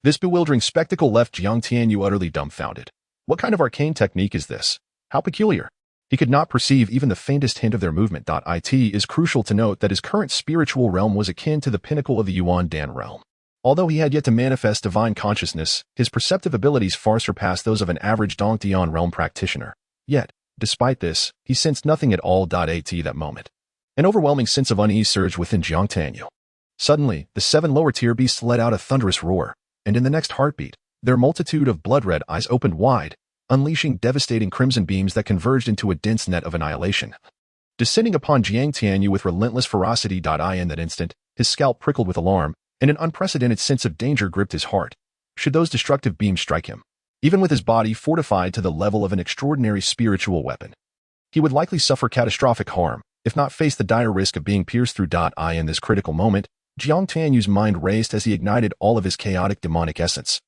Speaker 1: This bewildering spectacle left Jiang Tianyu utterly dumbfounded. What kind of arcane technique is this? How peculiar! He could not perceive even the faintest hint of their movement. It is crucial to note that his current spiritual realm was akin to the pinnacle of the Yuan Dan realm. Although he had yet to manifest divine consciousness, his perceptive abilities far surpassed those of an average dantian realm practitioner. Yet, despite this, he sensed nothing at all. At that moment, an overwhelming sense of unease surged within Jiang Tianyu. Suddenly, the 7 lower-tier beasts let out a thunderous roar, and in the next heartbeat, their multitude of blood-red eyes opened wide, unleashing devastating crimson beams that converged into a dense net of annihilation. Descending upon Jiang Tianyu with relentless ferocity. In that instant, his scalp prickled with alarm, and an unprecedented sense of danger gripped his heart. Should those destructive beams strike him, even with his body fortified to the level of an extraordinary spiritual weapon, he would likely suffer catastrophic harm. if not face the dire risk of being pierced through. In this critical moment, Jiang Tianyu's mind raced as he ignited all of his chaotic demonic essence,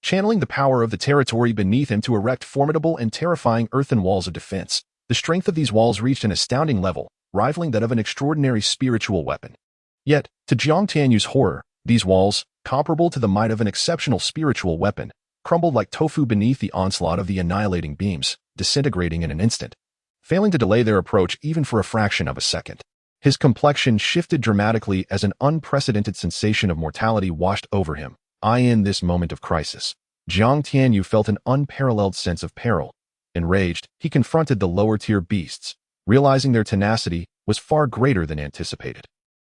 Speaker 1: channeling the power of the territory beneath him to erect formidable and terrifying earthen walls of defense. The strength of these walls reached an astounding level, rivaling that of an extraordinary spiritual weapon. Yet, to Jiang Tianyu's horror, these walls, comparable to the might of an exceptional spiritual weapon, crumbled like tofu beneath the onslaught of the annihilating beams, disintegrating in an instant, failing to delay their approach even for a fraction of a second. His complexion shifted dramatically as an unprecedented sensation of mortality washed over him. In this moment of crisis, Jiang Tianyu felt an unparalleled sense of peril. Enraged, he confronted the lower-tier beasts, realizing their tenacity was far greater than anticipated.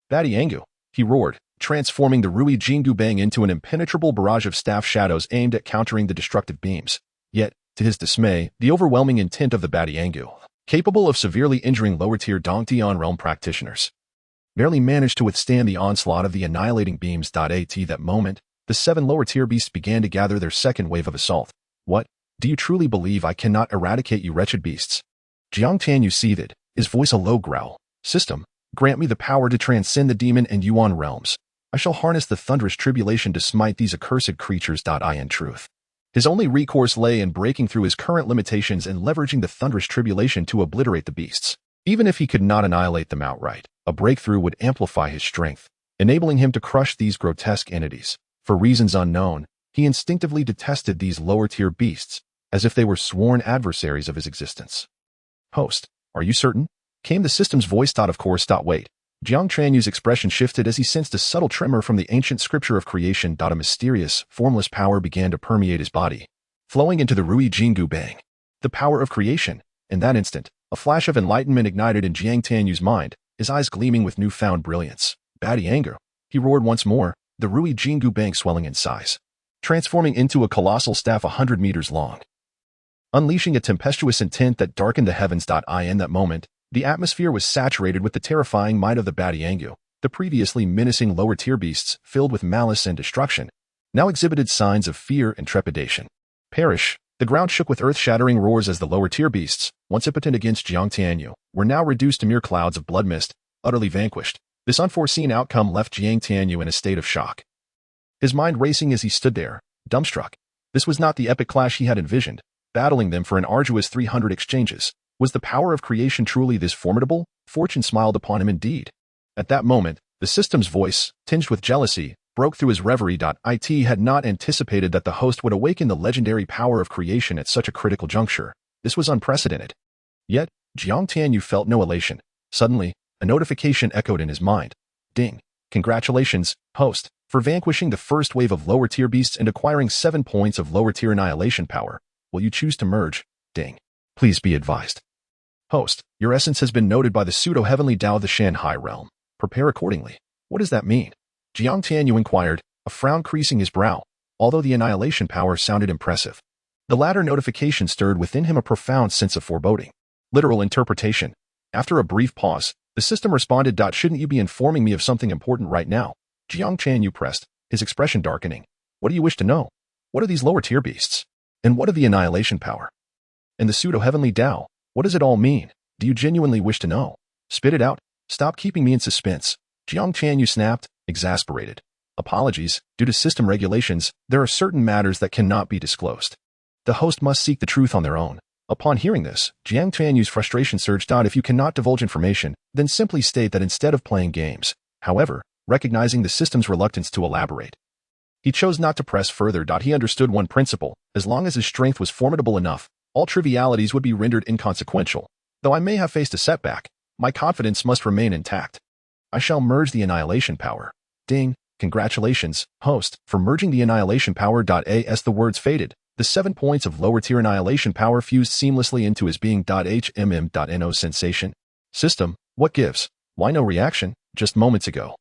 Speaker 1: Badiangu, he roared, transforming the Ruyi Jingu Bang into an impenetrable barrage of staff shadows aimed at countering the destructive beams. Yet, to his dismay, the overwhelming intent of the Badiangu, capable of severely injuring lower-tier dantian realm practitioners, barely managed to withstand the onslaught of the annihilating beams. At that moment, the 7 lower-tier beasts began to gather their second wave of assault. What? Do you truly believe I cannot eradicate you wretched beasts? Jiang Tianyu seethed, his voice a low growl. System, grant me the power to transcend the demon and yuan realms. I shall harness the thunderous tribulation to smite these accursed creatures. In truth, his only recourse lay in breaking through his current limitations and leveraging the thunderous tribulation to obliterate the beasts. Even if he could not annihilate them outright, a breakthrough would amplify his strength, enabling him to crush these grotesque entities. For reasons unknown, he instinctively detested these lower-tier beasts, as if they were sworn adversaries of his existence. Host, are you certain? Came the system's voice. Of course. Wait. Jiang Tianyu's expression shifted as he sensed a subtle tremor from the ancient scripture of creation. A mysterious, formless power began to permeate his body, flowing into the Ruyi Jingu Bang. The power of creation. In that instant, a flash of enlightenment ignited in Jiang Tianyu's mind, his eyes gleaming with newfound brilliance. Badiangu, he roared once more, the Ruyi Jingu Bang swelling in size, transforming into a colossal staff 100 meters long, unleashing a tempestuous intent that darkened the heavens. In that moment, the atmosphere was saturated with the terrifying might of the Badiangu. The previously menacing lower-tier beasts, filled with malice and destruction, now exhibited signs of fear and trepidation. Perish! The ground shook with earth-shattering roars as the lower-tier beasts, once impotent against Jiang Tianyu, were now reduced to mere clouds of blood mist, utterly vanquished. This unforeseen outcome left Jiang Tianyu in a state of shock, his mind racing as he stood there, dumbstruck. This was not the epic clash he had envisioned. Battling them for an arduous 300 exchanges. Was the power of creation truly this formidable? Fortune smiled upon him indeed. At that moment, the system's voice, tinged with jealousy, broke through his reverie. It had not anticipated that the host would awaken the legendary power of creation at such a critical juncture. This was unprecedented. Yet, Jiang Tianyu felt no elation. Suddenly, a notification echoed in his mind. Ding. Congratulations, host, for vanquishing the first wave of lower-tier beasts and acquiring 7 points of lower-tier annihilation power. Will you choose to merge? Ding. Please be advised. Host, your essence has been noted by the pseudo-heavenly Tao of the Shanghai realm. Prepare accordingly. What does that mean? Jiang Tianyu inquired, a frown creasing his brow, although the annihilation power sounded impressive. The latter notification stirred within him a profound sense of foreboding. Literal interpretation. After a brief pause, the system responded. Shouldn't you be informing me of something important right now? Jiang Tianyu pressed, his expression darkening. What do you wish to know? What are these lower-tier beasts? And what of the annihilation power? And the pseudo-heavenly Tao? What does it all mean? Do you genuinely wish to know? Spit it out. Stop keeping me in suspense. Jiang Tianyu snapped, exasperated. Apologies, due to system regulations, there are certain matters that cannot be disclosed. The host must seek the truth on their own. Upon hearing this, Jiang Tianyu's frustration surged. If you cannot divulge information, then simply state that instead of playing games. However, recognizing the system's reluctance to elaborate, he chose not to press further. He understood one principle: as long as his strength was formidable enough, all trivialities would be rendered inconsequential. Though I may have faced a setback, my confidence must remain intact. I shall merge the annihilation power. Ding. Congratulations, host, for merging the annihilation power. As the words faded, the 7 points of lower-tier annihilation power fused seamlessly into his being. No sensation. System, what gives? Why no reaction? Just moments ago,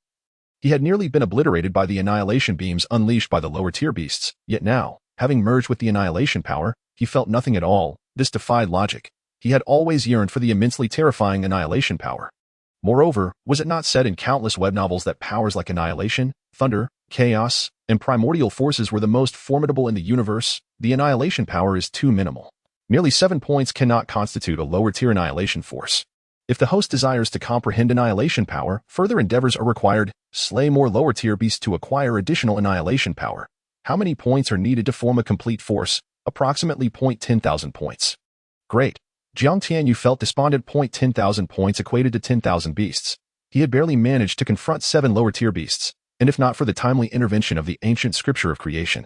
Speaker 1: he had nearly been obliterated by the annihilation beams unleashed by the lower-tier beasts, yet now, having merged with the annihilation power, he felt nothing at all. This defied logic. He had always yearned for the immensely terrifying annihilation power. Moreover, was it not said in countless web novels that powers like annihilation, thunder, chaos, and primordial forces were the most formidable in the universe? The annihilation power is too minimal. Merely 7 points cannot constitute a lower-tier annihilation force. If the host desires to comprehend annihilation power, further endeavors are required. Slay more lower-tier beasts to acquire additional annihilation power. How many points are needed to form a complete force? Approximately 10,000 points. Great. Jiang Tianyu felt despondent. 10,000 points equated to 10,000 beasts. He had barely managed to confront 7 lower-tier beasts, and if not for the timely intervention of the ancient scripture of creation,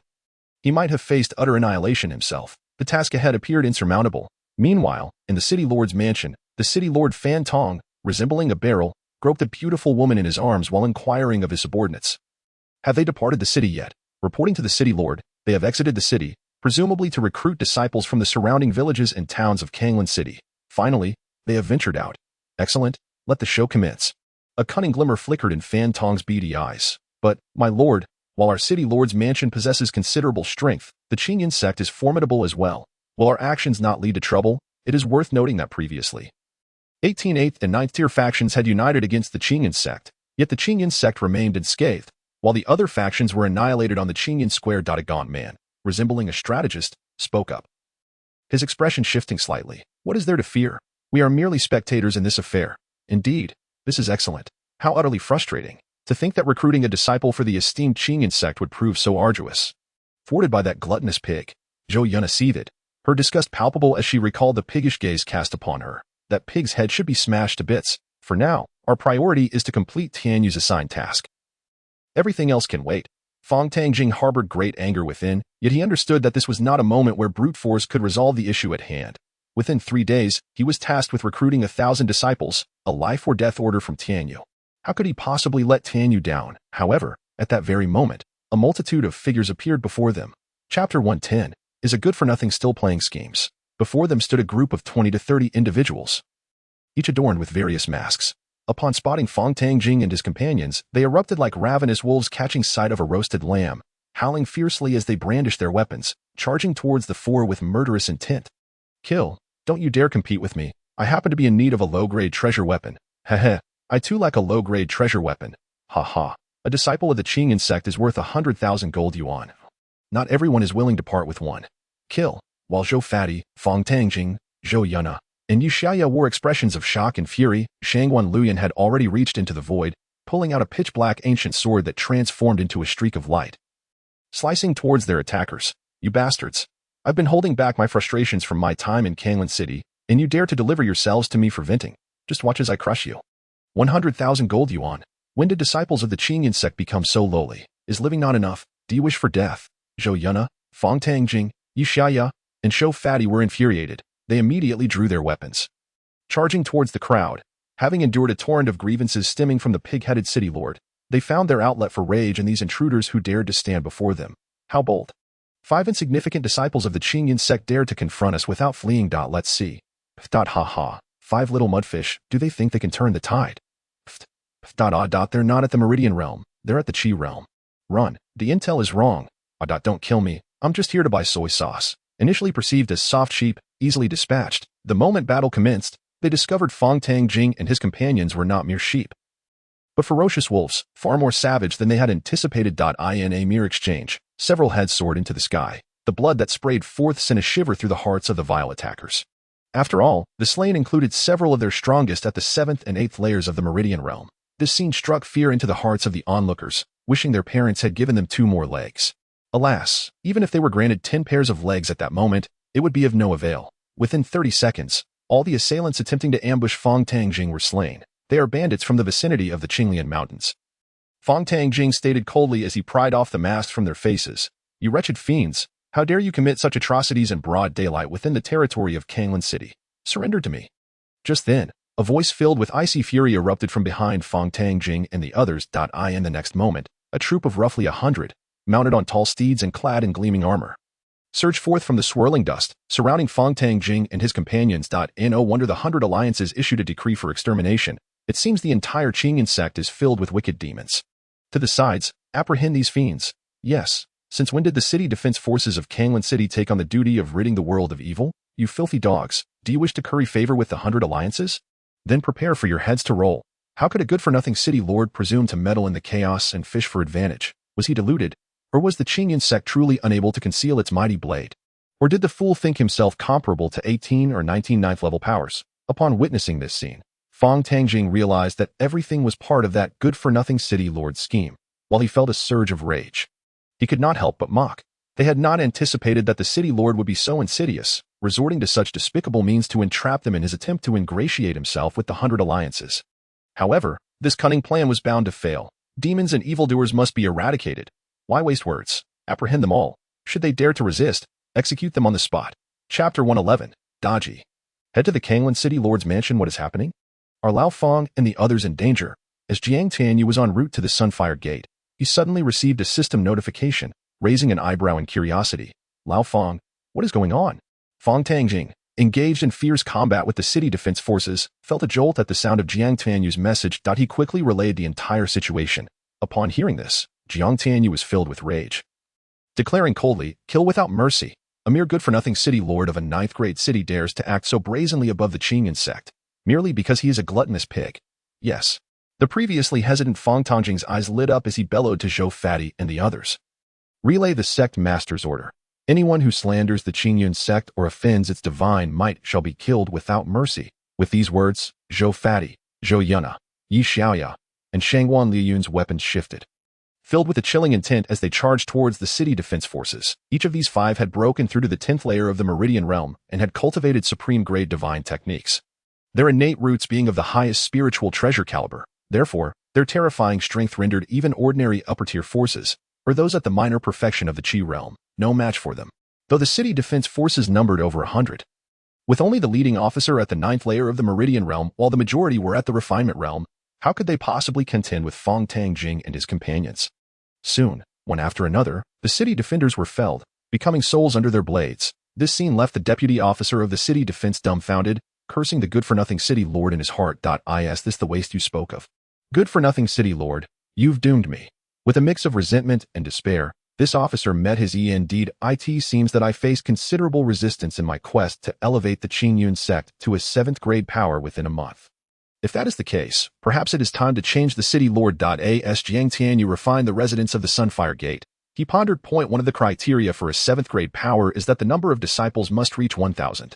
Speaker 1: he might have faced utter annihilation himself. The task ahead appeared insurmountable. Meanwhile, in the city lord's mansion, the city lord Fan Tong, resembling a barrel, groped a beautiful woman in his arms while inquiring of his subordinates. Have they departed the city yet? Reporting to the city lord, they have exited the city, presumably to recruit disciples from the surrounding villages and towns of Qingyun City. Finally, they have ventured out. Excellent, let the show commence. A cunning glimmer flickered in Fan Tong's beady eyes. But, my lord, while our city lord's mansion possesses considerable strength, the Qingyun Sect is formidable as well. Will our actions not lead to trouble? It is worth noting that previously 18th, 8th, and 9th tier factions had united against the Qingyun Sect, yet the Qingyun Sect remained unscathed, while the other factions were annihilated on the Qingyun Square. A gaunt man, resembling a strategist, spoke up, his expression shifting slightly. What is there to fear? We are merely spectators in this affair. Indeed, this is excellent. How utterly frustrating. To think that recruiting a disciple for the esteemed Qingyun Sect would prove so arduous. Thwarted by that gluttonous pig, Zhou Yuna seethed, her disgust palpable as she recalled the piggish gaze cast upon her. That pig's head should be smashed to bits. For now, our priority is to complete Tianyu's assigned task. Everything else can wait. Fong Tangjing harbored great anger within, yet he understood that this was not a moment where brute force could resolve the issue at hand. Within 3 days, he was tasked with recruiting 1,000 disciples, a life-or-death order from Tianyu. How could he possibly let Tianyu down? However, at that very moment, a multitude of figures appeared before them. Chapter 110 is a good-for-nothing still playing schemes. Before them stood a group of 20 to 30 individuals, each adorned with various masks. Upon spotting Fong Tangjing and his companions, they erupted like ravenous wolves catching sight of a roasted lamb, howling fiercely as they brandished their weapons, charging towards the four with murderous intent. Kill, don't you dare compete with me. I happen to be in need of a low-grade treasure weapon. Heh. I too lack a low-grade treasure weapon. Ha ha. A disciple of the Qingyun Sect is worth 100,000 gold yuan. Not everyone is willing to part with one. Kill. While Zhou Fati, Fong Tangjing, Zhou Yuna, and Yu Xiaya wore expressions of shock and fury, Shangguan Luyan had already reached into the void, pulling out a pitch-black ancient sword that transformed into a streak of light. Slicing towards their attackers. You bastards. I've been holding back my frustrations from my time in Qingyun City, and you dare to deliver yourselves to me for venting. Just watch as I crush you. 100,000 gold yuan. When did disciples of the Qingyun Sect become so lowly? Is living not enough? Do you wish for death? Zhou Yuna, Fong Tangjing, Yu Xiaya, and Zhou Fati were infuriated. They immediately drew their weapons. Charging towards the crowd, having endured a torrent of grievances stemming from the pig-headed city lord, they found their outlet for rage in these intruders who dared to stand before them. How bold. 5 insignificant disciples of the Qingyun Sect dared to confront us without fleeing. Let's see. Ha ha. 5 little mudfish, do they think they can turn the tide? They're not at the Meridian realm, they're at the Qi realm. Run, the intel is wrong. Don't kill me, I'm just here to buy soy sauce. Initially perceived as soft sheep, easily dispatched, the moment battle commenced, they discovered Fong Tangjing and his companions were not mere sheep, but ferocious wolves, far more savage than they had anticipated. In a mere exchange, several heads soared into the sky. The blood that sprayed forth sent a shiver through the hearts of the vile attackers. After all, the slain included several of their strongest at the 7th and 8th layers of the Meridian realm. This scene struck fear into the hearts of the onlookers, wishing their parents had given them 2 more legs. Alas, even if they were granted 10 pairs of legs at that moment, it would be of no avail. Within 30 seconds, all the assailants attempting to ambush Fong Tangjing were slain. They are bandits from the vicinity of the Qinglian Mountains. Fong Tangjing stated coldly as he pried off the masks from their faces. You wretched fiends, how dare you commit such atrocities in broad daylight within the territory of Qingyun City? Surrender to me. Just then, a voice filled with icy fury erupted from behind Fong Tangjing and the others. In the next moment, a troop of roughly 100, mounted on tall steeds and clad in gleaming armor, surged forth from the swirling dust, surrounding Fong Tangjing and his companions. No wonder the 100 Alliances issued a decree for extermination. It seems the entire Qingyun Sect is filled with wicked demons. To the sides, apprehend these fiends. Yes, since when did the city defense forces of Qingyun City take on the duty of ridding the world of evil? You filthy dogs, do you wish to curry favor with the 100 Alliances? Then prepare for your heads to roll. How could a good-for-nothing city lord presume to meddle in the chaos and fish for advantage? Was he deluded? Or was the Qingyun Sect truly unable to conceal its mighty blade? Or did the fool think himself comparable to 18 or 19 ninth-level powers? Upon witnessing this scene, Fang Tangjing realized that everything was part of that good-for-nothing city lord's scheme, while he felt a surge of rage. He could not help but mock. They had not anticipated that the city lord would be so insidious, resorting to such despicable means to entrap them in his attempt to ingratiate himself with the 100 alliances. However, this cunning plan was bound to fail. Demons and evildoers must be eradicated. Why waste words? Apprehend them all. Should they dare to resist, execute them on the spot. Chapter 111. Dodgy. Head to the Qingyun City Lord's mansion. What is happening? Are Lao Fang and the others in danger? As Jiang Tianyu was en route to the Sunfire Gate, he suddenly received a system notification, raising an eyebrow in curiosity. Lao Fang, what is going on? Fang Tangjing, engaged in fierce combat with the city defense forces, felt a jolt at the sound of Jiang Tianyu's message. He quickly relayed the entire situation. Upon hearing this, Jiang Tianyu was filled with rage. Declaring coldly, kill without mercy, a mere good-for-nothing city lord of a 9th-grade city dares to act so brazenly above the Qingyun Sect, merely because he is a gluttonous pig. Yes. The previously hesitant Fang Tangjing's eyes lit up as he bellowed to Zhou Fatty and the others. Relay the sect master's order. Anyone who slanders the Qingyun Sect or offends its divine might shall be killed without mercy. With these words, Zhou Fatty, Zhou Yuna, Yi Xiaoya, and Shangwan Liyun's weapons shifted. Filled with a chilling intent as they charged towards the city defense forces, each of these 5 had broken through to the 10th layer of the Meridian realm and had cultivated supreme-grade divine techniques. Their innate roots being of the highest spiritual treasure caliber, therefore, their terrifying strength rendered even ordinary upper-tier forces, or those at the minor perfection of the Qi realm, no match for them, though the city defense forces numbered over 100. With only the leading officer at the 9th layer of the Meridian realm while the majority were at the refinement realm, how could they possibly contend with Fang Tangjing and his companions? Soon, one after another, the city defenders were felled, becoming souls under their blades. This scene left the deputy officer of the city defense dumbfounded, cursing the good-for-nothing city lord in his heart. Is this the waste you spoke of? Good-for-nothing city lord, you've doomed me. With a mix of resentment and despair, this officer met his end. It seems that I faced considerable resistance in my quest to elevate the Qingyun Sect to a 7th grade power within a month. If that is the case, perhaps it is time to change the city lord. As Jiang Tianyu refined the residents of the Sunfire Gate, he pondered. One of the criteria for a 7th grade power is that the number of disciples must reach 1,000.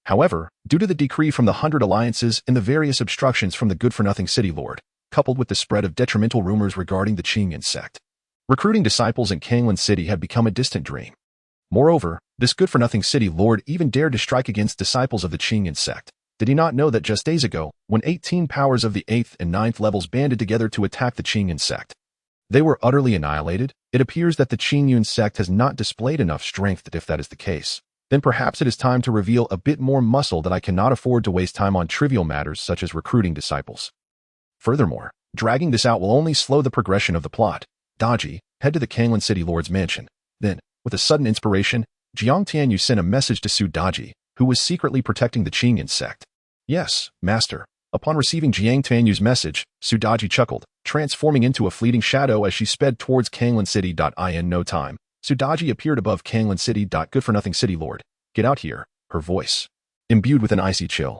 Speaker 1: However, due to the decree from the 100 alliances and the various obstructions from the good-for-nothing city lord, coupled with the spread of detrimental rumors regarding the Qingyun Sect, recruiting disciples in Qingyun City had become a distant dream. Moreover, this good-for-nothing city lord even dared to strike against disciples of the Qingyun Sect. Did he not know that just days ago, when 18 powers of the 8th and 9th levels banded together to attack the Qingyun Sect, they were utterly annihilated? It appears that the Qingyun Sect has not displayed enough strength. If that is the case, then perhaps it is time to reveal a bit more muscle. I cannot afford to waste time on trivial matters such as recruiting disciples. Furthermore, dragging this out will only slow the progression of the plot. Dodgy, head to the Qingyun City Lord's mansion. Then, with a sudden inspiration, Jiang Tianyu sent a message to Su Dodgy, who was secretly protecting the Qingyun Sect. Yes, master. Upon receiving Jiang Tianyu's message, Su Dodgy chuckled, transforming into a fleeting shadow as she sped towards Qingyun City. In no time, Su Dodgy appeared above Qingyun City. Good-for-nothing city lord, get out here. Her voice, imbued with an icy chill,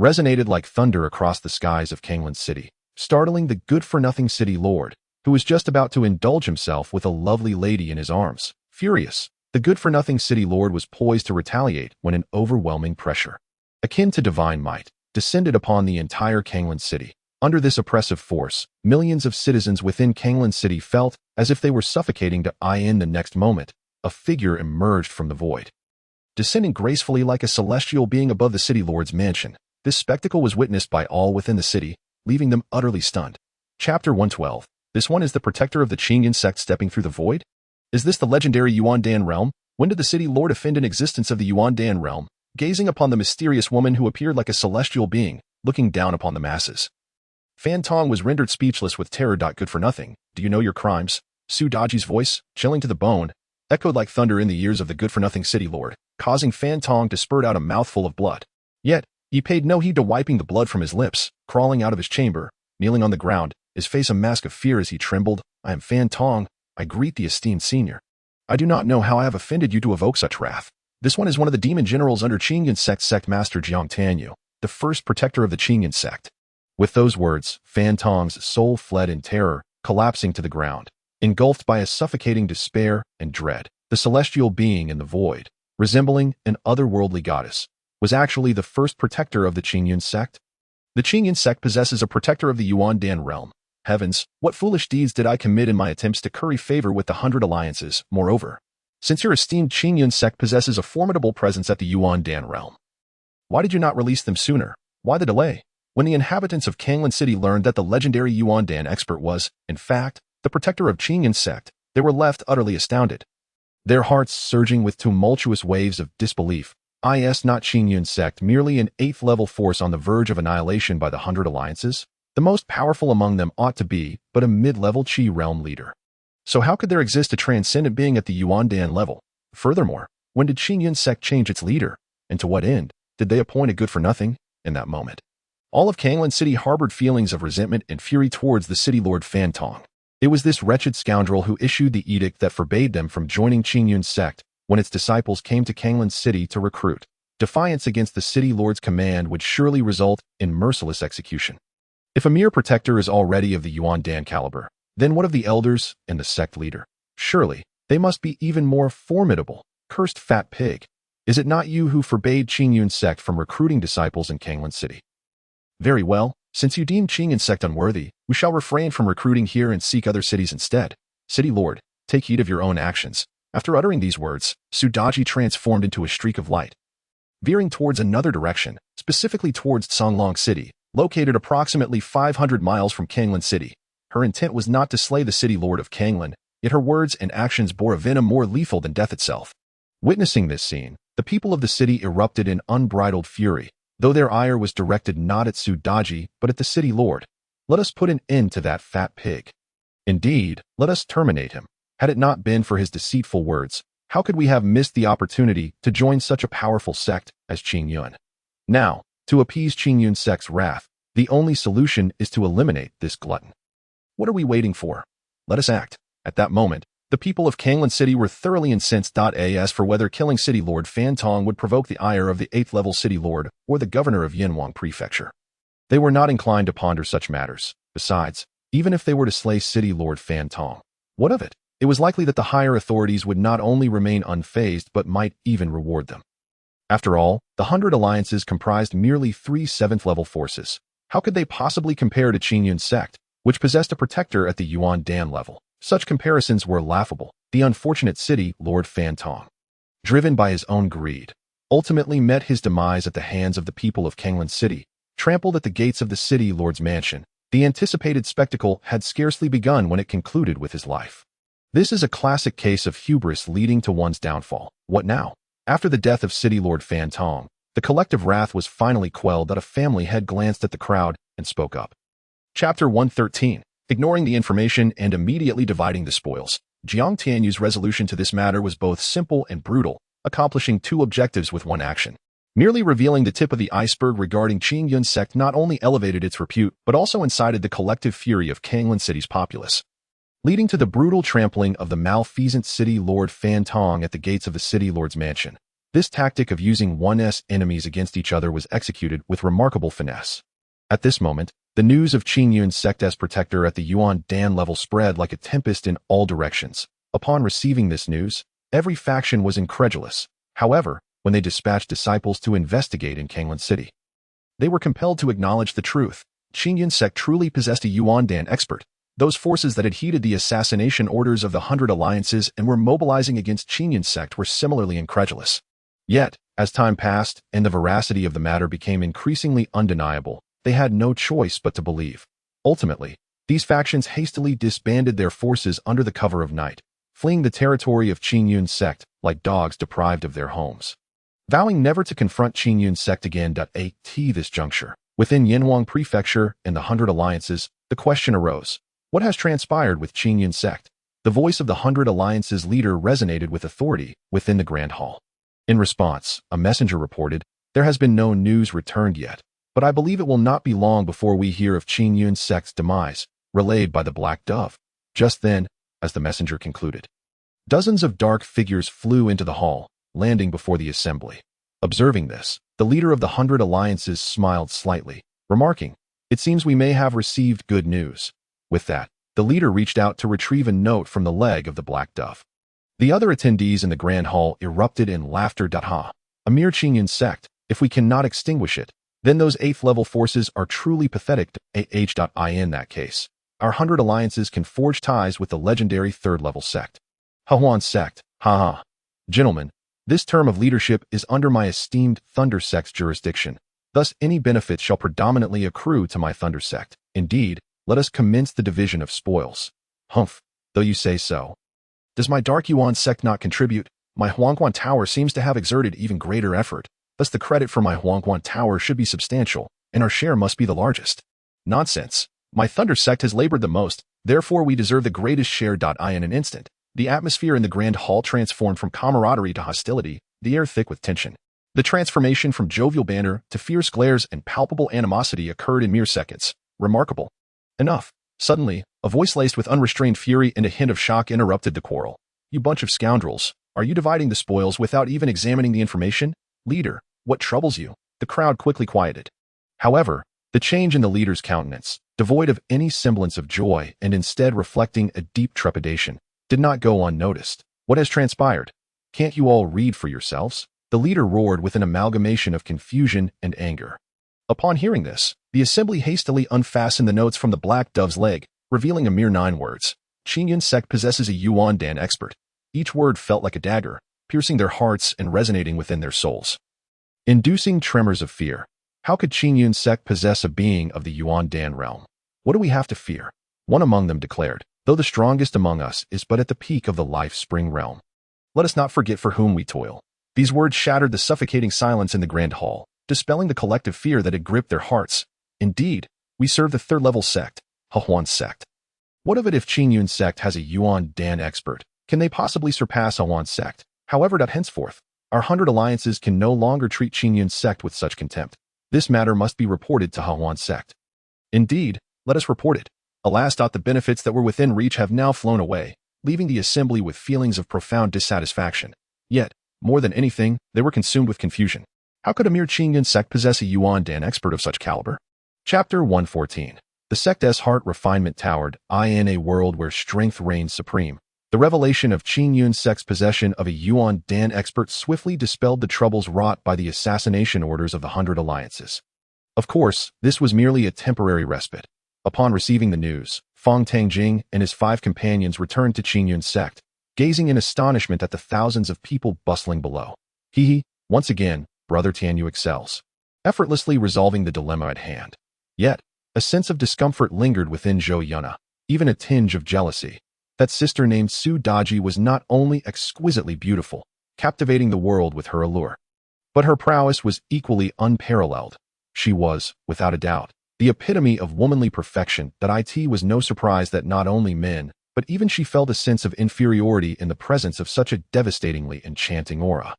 Speaker 1: resonated like thunder across the skies of Qingyun City, startling the good-for-nothing city lord, who was just about to indulge himself with a lovely lady in his arms. Furious, the good-for-nothing city lord was poised to retaliate when an overwhelming pressure, akin to divine might, descended upon the entire Qingyun City. Under this oppressive force, millions of citizens within Qingyun City felt as if they were suffocating. In the next moment, a figure emerged from the void, descending gracefully like a celestial being above the city lord's mansion. This spectacle was witnessed by all within the city, leaving them utterly stunned. Chapter 112. This one is the protector of the Qingyun Sect stepping through the void? Is this the legendary Yuandan realm? When did the city lord offend an existence of the Yuandan realm? Gazing upon the mysterious woman who appeared like a celestial being, looking down upon the masses, Fan Tong was rendered speechless with terror. Good-for-nothing, do you know your crimes? Su Dodgy's voice, chilling to the bone, echoed like thunder in the ears of the good-for-nothing city lord, causing Fan Tong to spurt out a mouthful of blood. Yet, he paid no heed to wiping the blood from his lips, crawling out of his chamber, kneeling on the ground, his face a mask of fear as he trembled. I am Fan Tong. I greet the esteemed senior. I do not know how I have offended you to evoke such wrath. This one is one of the demon generals under Qingyun Sect Master Jiang Tianyu, the first protector of the Qingyun Sect. With those words, Fan Tong's soul fled in terror, collapsing to the ground, engulfed by a suffocating despair and dread. The celestial being in the void, resembling an otherworldly goddess, was actually the first protector of the Qingyun Sect. The Qingyun Sect possesses a protector of the Yuan Dan realm. Heavens, what foolish deeds did I commit in my attempts to curry favor with the 100 alliances, moreover? Since your esteemed Qingyun Sect possesses a formidable presence at the Yuan Dan realm, why did you not release them sooner? Why the delay? When the inhabitants of Qingyun City learned that the legendary Yuan Dan expert was, in fact, the protector of Qingyun Sect, they were left utterly astounded. Their hearts surging with tumultuous waves of disbelief. Is not Qingyun Sect merely an 8th-level force on the verge of annihilation by the 100 alliances? The most powerful among them ought to be but a mid-level Qi realm leader. So how could there exist a transcendent being at the Yuan Dan level? Furthermore, when did Qingyun Sect change its leader? And to what end? Did they appoint a good-for-nothing in that moment? All of Qingyun City harbored feelings of resentment and fury towards the city lord Fan Tong. It was this wretched scoundrel who issued the edict that forbade them from joining Qingyun Sect when its disciples came to Qingyun City to recruit. Defiance against the city lord's command would surely result in merciless execution. If a mere protector is already of the Yuan Dan caliber, then what of the elders and the sect leader? Surely, they must be even more formidable. Cursed fat pig. Is it not you who forbade Qingyun Sect from recruiting disciples in Qingyun City? Very well, since you deem Qingyun Sect unworthy, we shall refrain from recruiting here and seek other cities instead. City lord, take heed of your own actions. After uttering these words, Sudaji transformed into a streak of light. Veering towards another direction, specifically towards Songlong City, located approximately 500 miles from Qingyun City. Her intent was not to slay the city lord of Qingyun, yet her words and actions bore a venom more lethal than death itself. Witnessing this scene, the people of the city erupted in unbridled fury, though their ire was directed not at Sudaji but at the city lord. Let us put an end to that fat pig. Indeed, let us terminate him. Had it not been for his deceitful words, how could we have missed the opportunity to join such a powerful sect as Qingyun? Now, to appease Qingyun Sect's wrath, the only solution is to eliminate this glutton. What are we waiting for? Let us act. At that moment, the people of Qingyun City were thoroughly incensed. As for whether killing City Lord Fan Tong would provoke the ire of the 8th-level City Lord or the governor of Yanwang Prefecture, they were not inclined to ponder such matters. Besides, even if they were to slay City Lord Fan Tong, what of it? It was likely that the higher authorities would not only remain unfazed but might even reward them. After all, the 100 alliances comprised merely 3 7th-level forces. How could they possibly compare to Qingyun Sect, which possessed a protector at the Yuan Dan level? Such comparisons were laughable. The unfortunate city lord Fan Tong, driven by his own greed, ultimately met his demise at the hands of the people of Qingyun City, trampled at the gates of the city lord's mansion. The anticipated spectacle had scarcely begun when it concluded with his life. This is a classic case of hubris leading to one's downfall. What now? After the death of City Lord Fan Tong, the collective wrath was finally quelled that a family head glanced at the crowd and spoke up. Chapter 113. Ignoring the information and immediately dividing the spoils. Jiang Tianyu's resolution to this matter was both simple and brutal, accomplishing 2 objectives with one action. Merely revealing the tip of the iceberg regarding Qingyun Sect not only elevated its repute but also incited the collective fury of Qingyun City's populace, leading to the brutal trampling of the malfeasant city lord Fan Tong at the gates of the city lord's mansion. This tactic of using one's enemies against each other was executed with remarkable finesse. At this moment, the news of Qingyun Sect as protector at the Yuan Dan level spread like a tempest in all directions. Upon receiving this news, every faction was incredulous. However, when they dispatched disciples to investigate in Qingyun City, they were compelled to acknowledge the truth. Qingyun Sect truly possessed a Yuan Dan expert. Those forces that had heeded the assassination orders of the 100 alliances and were mobilizing against Qingyun Sect were similarly incredulous. Yet, as time passed and the veracity of the matter became increasingly undeniable, they had no choice but to believe. Ultimately, these factions hastily disbanded their forces under the cover of night, fleeing the territory of Qingyun Sect like dogs deprived of their homes. Vowing never to confront Qingyun Sect again. At this juncture, within Yanwang Prefecture and the 100 alliances, the question arose. What has transpired with Qingyun Sect? The voice of the 100 alliances leader resonated with authority within the Grand Hall. In response, a messenger reported, "There has been no news returned yet, but I believe it will not be long before we hear of Qingyun Sect's demise," relayed by the Black Dove. Just then, as the messenger concluded, dozens of dark figures flew into the hall, landing before the assembly. Observing this, the leader of the 100 alliances smiled slightly, remarking, "It seems we may have received good news." With that, the leader reached out to retrieve a note from the leg of the Black Dove. The other attendees in the Grand Hall erupted in laughter. Ha! A mere Qingyun Sect, if we cannot extinguish it, then those 8th level forces are truly pathetic. In that case, our 100 alliances can forge ties with the legendary 3rd level sect. Qingyun Sect, haha. Gentlemen, this term of leadership is under my esteemed Thunder Sect's jurisdiction. Thus, any benefits shall predominantly accrue to my Thunder Sect. Indeed, let us commence the division of spoils. Humph, though you say so. Does my Dark Yuan Sect not contribute? My Huangguan Tower seems to have exerted even greater effort. Thus the credit for my Huangguan Tower should be substantial, and our share must be the largest. Nonsense. My Thunder Sect has labored the most, therefore we deserve the greatest share. In an instant, the atmosphere in the Grand Hall transformed from camaraderie to hostility, the air thick with tension. The transformation from jovial banter to fierce glares and palpable animosity occurred in mere seconds. Remarkable. Enough. Suddenly, a voice laced with unrestrained fury and a hint of shock interrupted the quarrel. You bunch of scoundrels, are you dividing the spoils without even examining the information? Leader, what troubles you? The crowd quickly quieted. However, the change in the leader's countenance, devoid of any semblance of joy and instead reflecting a deep trepidation, did not go unnoticed. What has transpired? Can't you all read for yourselves? The leader roared with an amalgamation of confusion and anger. Upon hearing this, the assembly hastily unfastened the notes from the black dove's leg, revealing a mere 9 words. Qingyun Sect possesses a Yuan Dan expert. Each word felt like a dagger, piercing their hearts and resonating within their souls, inducing tremors of fear. How could Qingyun Sect possess a being of the Yuan Dan realm? What do we have to fear? One among them declared, though the strongest among us is but at the peak of the life spring realm. Let us not forget for whom we toil. These words shattered the suffocating silence in the Grand Hall, dispelling the collective fear that had gripped their hearts. Indeed, we serve the 3rd level sect, Qingyun Sect. What of it if Qingyun Sect has a Yuan Dan expert? Can they possibly surpass Qingyun Sect? However, henceforth, our 100 alliances can no longer treat Qingyun Sect with such contempt. This matter must be reported to Qingyun Sect. Indeed, let us report it. Alas, the benefits that were within reach have now flown away, leaving the assembly with feelings of profound dissatisfaction. Yet, more than anything, they were consumed with confusion. How could a mere Qingyun Sect possess a Yuan Dan expert of such caliber? Chapter 114. The sect's heart refinement towered, in a world where strength reigns supreme. The revelation of Qingyun Sect's possession of a Yuan Dan expert swiftly dispelled the troubles wrought by the assassination orders of the 100 alliances. Of course, this was merely a temporary respite. Upon receiving the news, Fang Tangjing and his 5 companions returned to Qingyun Sect, gazing in astonishment at the thousands of people bustling below. Once again, Brother Tianyu excels, effortlessly resolving the dilemma at hand. Yet, a sense of discomfort lingered within Zhou Yuna, even a tinge of jealousy. That sister named Su Daji was not only exquisitely beautiful, captivating the world with her allure, but her prowess was equally unparalleled. She was, without a doubt, the epitome of womanly perfection. It was no surprise that not only men, but even she felt a sense of inferiority in the presence of such a devastatingly enchanting aura.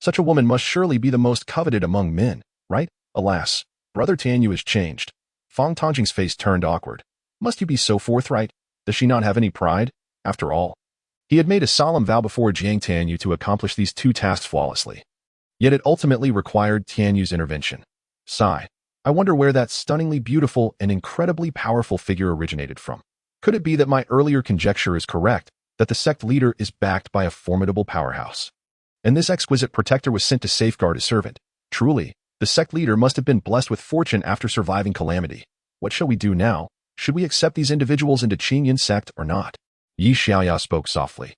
Speaker 1: Such a woman must surely be the most coveted among men, right? Alas, Brother Tianyu is changed. Fang Tangjing's face turned awkward. Must you be so forthright? Does she not have any pride? After all, he had made a solemn vow before Jiang Tianyu to accomplish these 2 tasks flawlessly. Yet it ultimately required Tianyu's intervention. Sigh. I wonder where that stunningly beautiful and incredibly powerful figure originated from. Could it be that my earlier conjecture is correct, that the sect leader is backed by a formidable powerhouse, and this exquisite protector was sent to safeguard his servant? Truly, the sect leader must have been blessed with fortune after surviving calamity. What shall we do now? Should we accept these individuals into Qingyun Sect or not? Yi Xiaoya spoke softly.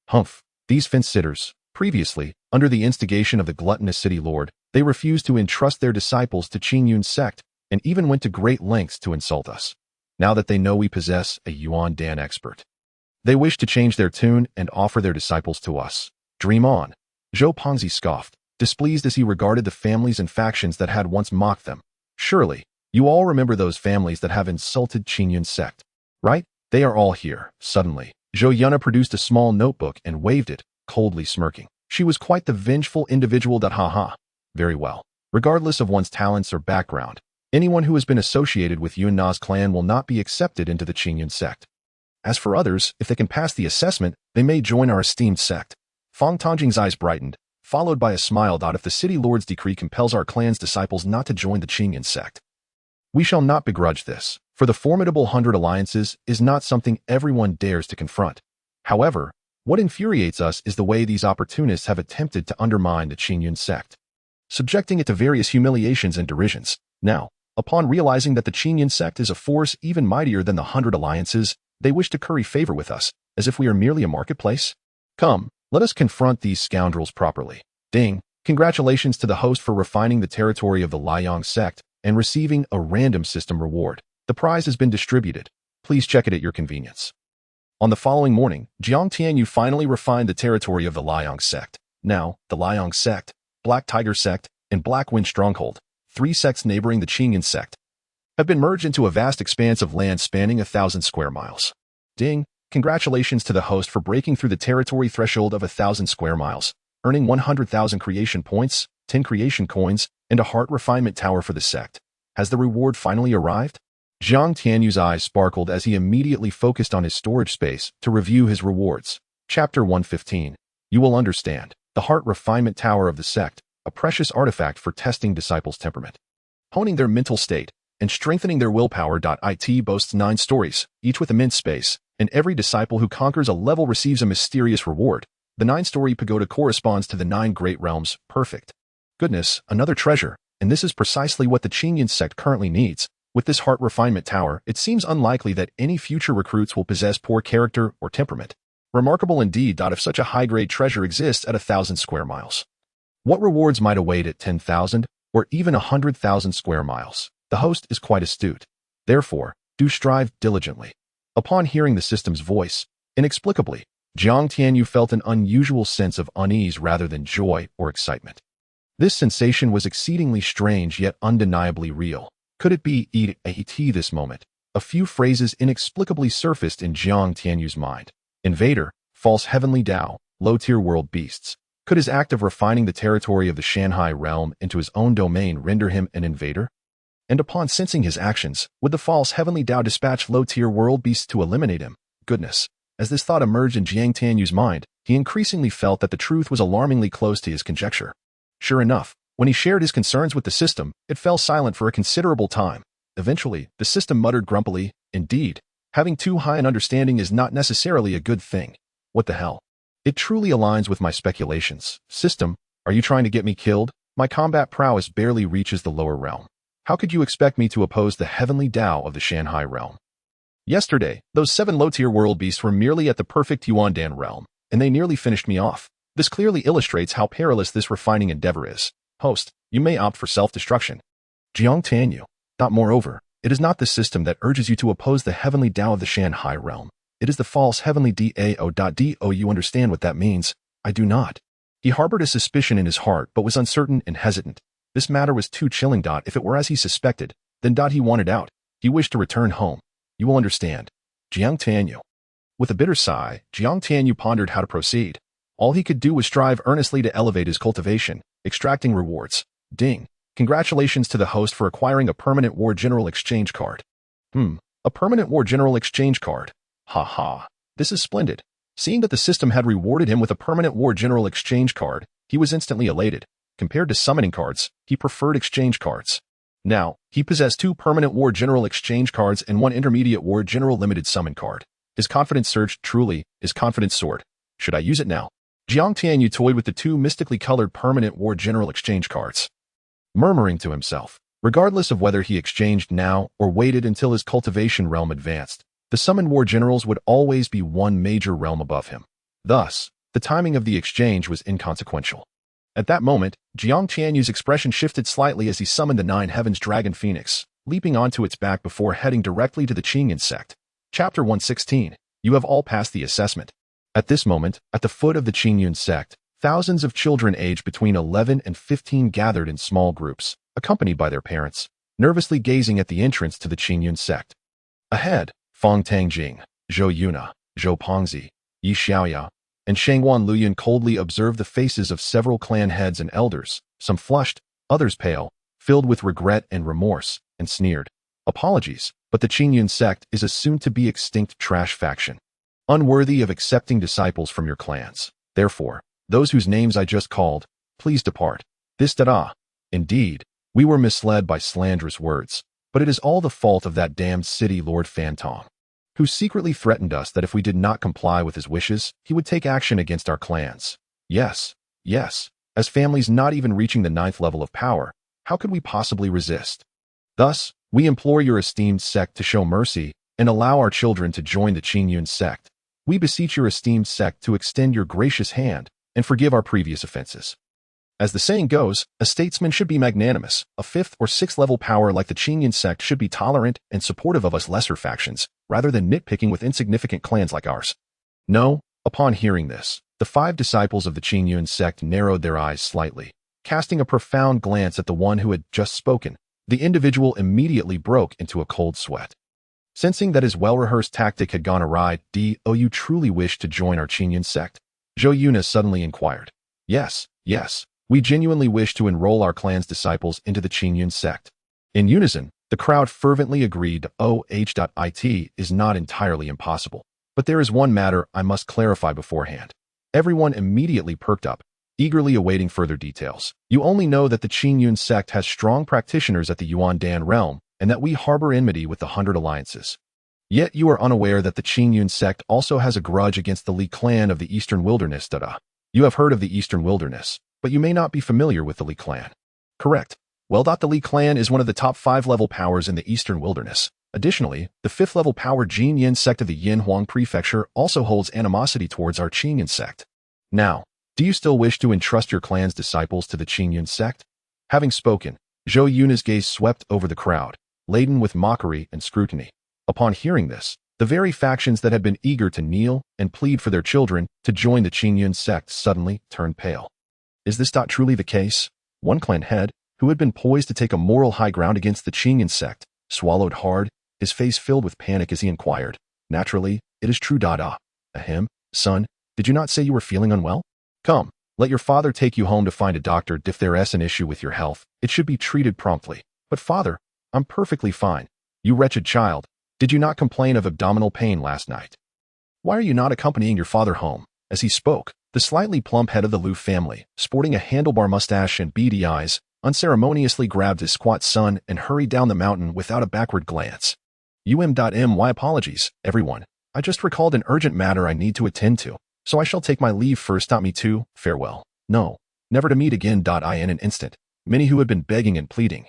Speaker 1: Humph, these fence-sitters, previously, under the instigation of the gluttonous city lord, they refused to entrust their disciples to Qingyun Sect, and even went to great lengths to insult us. Now that they know we possess a Yuan Dan expert, they wish to change their tune and offer their disciples to us. Dream on. Zhou Pengzi scoffed, displeased as he regarded the families and factions that had once mocked them. Surely, you all remember those families that have insulted Qingyun Sect, right? They are all here. Suddenly, Zhou Yuna produced a small notebook and waved it, coldly smirking. She was quite the vengeful individual. Very well. Regardless of one's talents or background, anyone who has been associated with Yunna's clan will not be accepted into the Qingyun Sect. As for others, if they can pass the assessment, they may join our esteemed sect. Fang Tangjing's eyes brightened, followed by a smile. If the city lord's decree compels our clan's disciples not to join the Qingyun Sect, we shall not begrudge this, for the formidable 100 alliances is not something everyone dares to confront. However, what infuriates us is the way these opportunists have attempted to undermine the Qingyun Sect. subjecting it to various humiliations and derisions. Now, upon realizing that the Qingyun Sect is a force even mightier than the 100 alliances, they wish to curry favor with us, as if we are merely a marketplace? Come, let us confront these scoundrels properly. Ding! Congratulations to the host for refining the territory of the Qingyun Sect and receiving a random system reward. The prize has been distributed. Please check it at your convenience. On the following morning, Jiang Tianyu finally refined the territory of the Qingyun Sect. Now, the Qingyun Sect, Black Tiger Sect, and Black Wind Stronghold, 3 sects neighboring the Qingyun Sect, have been merged into a vast expanse of land spanning 1,000 square miles. Ding! Congratulations to the host for breaking through the territory threshold of 1,000 square miles, earning 100,000 creation points, 10 creation coins, and a heart refinement tower for the sect. Has the reward finally arrived? Jiang Tianyu's eyes sparkled as he immediately focused on his storage space to review his rewards. Chapter 115. You will understand. The heart refinement tower of the sect, a precious artifact for testing disciples' temperament, honing their mental state, and strengthening their willpower. It boasts 9 stories, each with immense space, and every disciple who conquers a level receives a mysterious reward. The 9-story pagoda corresponds to the 9 great realms. Perfect. Goodness, another treasure, and this is precisely what the Qingyun Sect currently needs. With this heart refinement tower, it seems unlikely that any future recruits will possess poor character or temperament. Remarkable indeed. If such a high-grade treasure exists at 1,000 square miles, what rewards might await at 10,000 or even 100,000 square miles? The host is quite astute. Therefore, do strive diligently. Upon hearing the system's voice, inexplicably, Jiang Tianyu felt an unusual sense of unease rather than joy or excitement. This sensation was exceedingly strange yet undeniably real. Could it be EAT this moment? A few phrases inexplicably surfaced in Jiang Tianyu's mind. Invader, false heavenly Tao, low-tier world beasts. Could his act of refining the territory of the Shanhai realm into his own domain render him an invader? And upon sensing his actions, would the false heavenly Tao dispatch low-tier world beasts to eliminate him? Goodness! As this thought emerged in Jiang Tianyu's mind, he increasingly felt that the truth was alarmingly close to his conjecture. Sure enough, when he shared his concerns with the system, it fell silent for a considerable time. Eventually, the system muttered grumpily, "Indeed, having too high an understanding is not necessarily a good thing. What the hell? It truly aligns with my speculations. System, are you trying to get me killed? My combat prowess barely reaches the lower realm. How could you expect me to oppose the heavenly Tao of the Shanhai realm? Yesterday, those 7 low-tier world beasts were merely at the perfect Yuandan realm, and they nearly finished me off. This clearly illustrates how perilous this refining endeavor is. Host, you may opt for self-destruction." Jiang Tianyu. Moreover, it is not the system that urges you to oppose the heavenly Tao of the Shanhai realm. It is the false heavenly Dao. You understand what that means? I do not. He harbored a suspicion in his heart but was uncertain and hesitant. This matter was too chilling. If it were as he suspected, then he wanted out. He wished to return home. You will understand. Jiang Tianyu. With a bitter sigh, Jiang Tianyu pondered how to proceed. All he could do was strive earnestly to elevate his cultivation, extracting rewards. Ding! Congratulations to the host for acquiring a permanent War General Exchange card. A permanent War General Exchange card. Ha ha. This is splendid. Seeing that the system had rewarded him with a permanent War General Exchange card, he was instantly elated. Compared to summoning cards, he preferred exchange cards. Now, he possessed 2 permanent War General Exchange cards and 1 intermediate War General Limited Summon card. His confidence surged. Truly, his confidence soared. Should I use it now? Jiang Tianyu toyed with the 2 mystically colored permanent War General Exchange cards, murmuring to himself. Regardless of whether he exchanged now or waited until his cultivation realm advanced, the summoned War Generals would always be 1 major realm above him. Thus, the timing of the exchange was inconsequential. At that moment, Jiang Tianyu's expression shifted slightly as he summoned the 9 Heavens Dragon Phoenix, leaping onto its back before heading directly to the Qingyun Sect. Chapter 116. You have all passed the assessment. At this moment, at the foot of the Qingyun Sect, thousands of children aged between 11 and 15 gathered in small groups, accompanied by their parents, nervously gazing at the entrance to the Qingyun Sect. Ahead, Fang Tangjing, Zhou Yuna, Zhou Pongzi, Yi Xiaoya, and Shangwan Luyan coldly observed the faces of several clan heads and elders, some flushed, others pale, filled with regret and remorse, and sneered. Apologies, but the Qingyun Sect is a soon-to-be extinct trash faction, unworthy of accepting disciples from your clans. Therefore, those whose names I just called, please depart. This Indeed, we were misled by slanderous words, but it is all the fault of that damned city Lord Fantong, who secretly threatened us that if we did not comply with his wishes, he would take action against our clans. Yes, As families not even reaching the 9th level of power, how could we possibly resist? Thus, we implore your esteemed sect to show mercy and allow our children to join the Qingyun Sect. We beseech your esteemed sect to extend your gracious hand and forgive our previous offenses. As the saying goes, a statesman should be magnanimous. A 5th or 6th level power like the Qingyun Sect should be tolerant and supportive of us lesser factions, rather than nitpicking with insignificant clans like ours. No, upon hearing this, the 5 disciples of the Qingyun Sect narrowed their eyes slightly. Casting a profound glance at the one who had just spoken, the individual immediately broke into a cold sweat. Sensing that his well-rehearsed tactic had gone awry, "Do you truly wish to join our Qingyun Sect?" Zhou Yuna suddenly inquired. Yes. We genuinely wish to enroll our clan's disciples into the Qingyun Sect. In unison, the crowd fervently agreed. It is not entirely impossible. But there is one matter I must clarify beforehand. Everyone immediately perked up, eagerly awaiting further details. You only know that the Qingyun Sect has strong practitioners at the Yuan Dan realm, and that we harbor enmity with the 100 alliances. Yet you are unaware that the Qingyun Sect also has a grudge against the Li clan of the Eastern Wilderness. You have heard of the Eastern Wilderness, but you may not be familiar with the Li clan. Correct. Well, the Li clan is one of the top 5-level powers in the Eastern Wilderness. Additionally, the 5th-level power Jingu Sect of the Yinhuang Prefecture also holds animosity towards our Qingyun Sect. Now, do you still wish to entrust your clan's disciples to the Qingyun Sect? Having spoken, Zhou Yuna's gaze swept over the crowd, laden with mockery and scrutiny. Upon hearing this, the very factions that had been eager to kneel and plead for their children to join the Qingyun Sect suddenly turned pale. Is this truly the case? One clan head, who had been poised to take a moral high ground against the Qingyun Sect, swallowed hard, his face filled with panic as he inquired. Naturally, it is true. Ahem, son, did you not say you were feeling unwell? Come, let your father take you home to find a doctor. If there is an issue with your health, it should be treated promptly. But father, I'm perfectly fine. You wretched child, did you not complain of abdominal pain last night? Why are you not accompanying your father home? As he spoke, the slightly plump head of the Liu family, sporting a handlebar mustache and beady eyes, unceremoniously grabbed his squat son and hurried down the mountain without a backward glance. My apologies, everyone. I just recalled an urgent matter I need to attend to, so I shall take my leave first. Me too, farewell. No, never to meet again. In an instant, many who had been begging and pleading,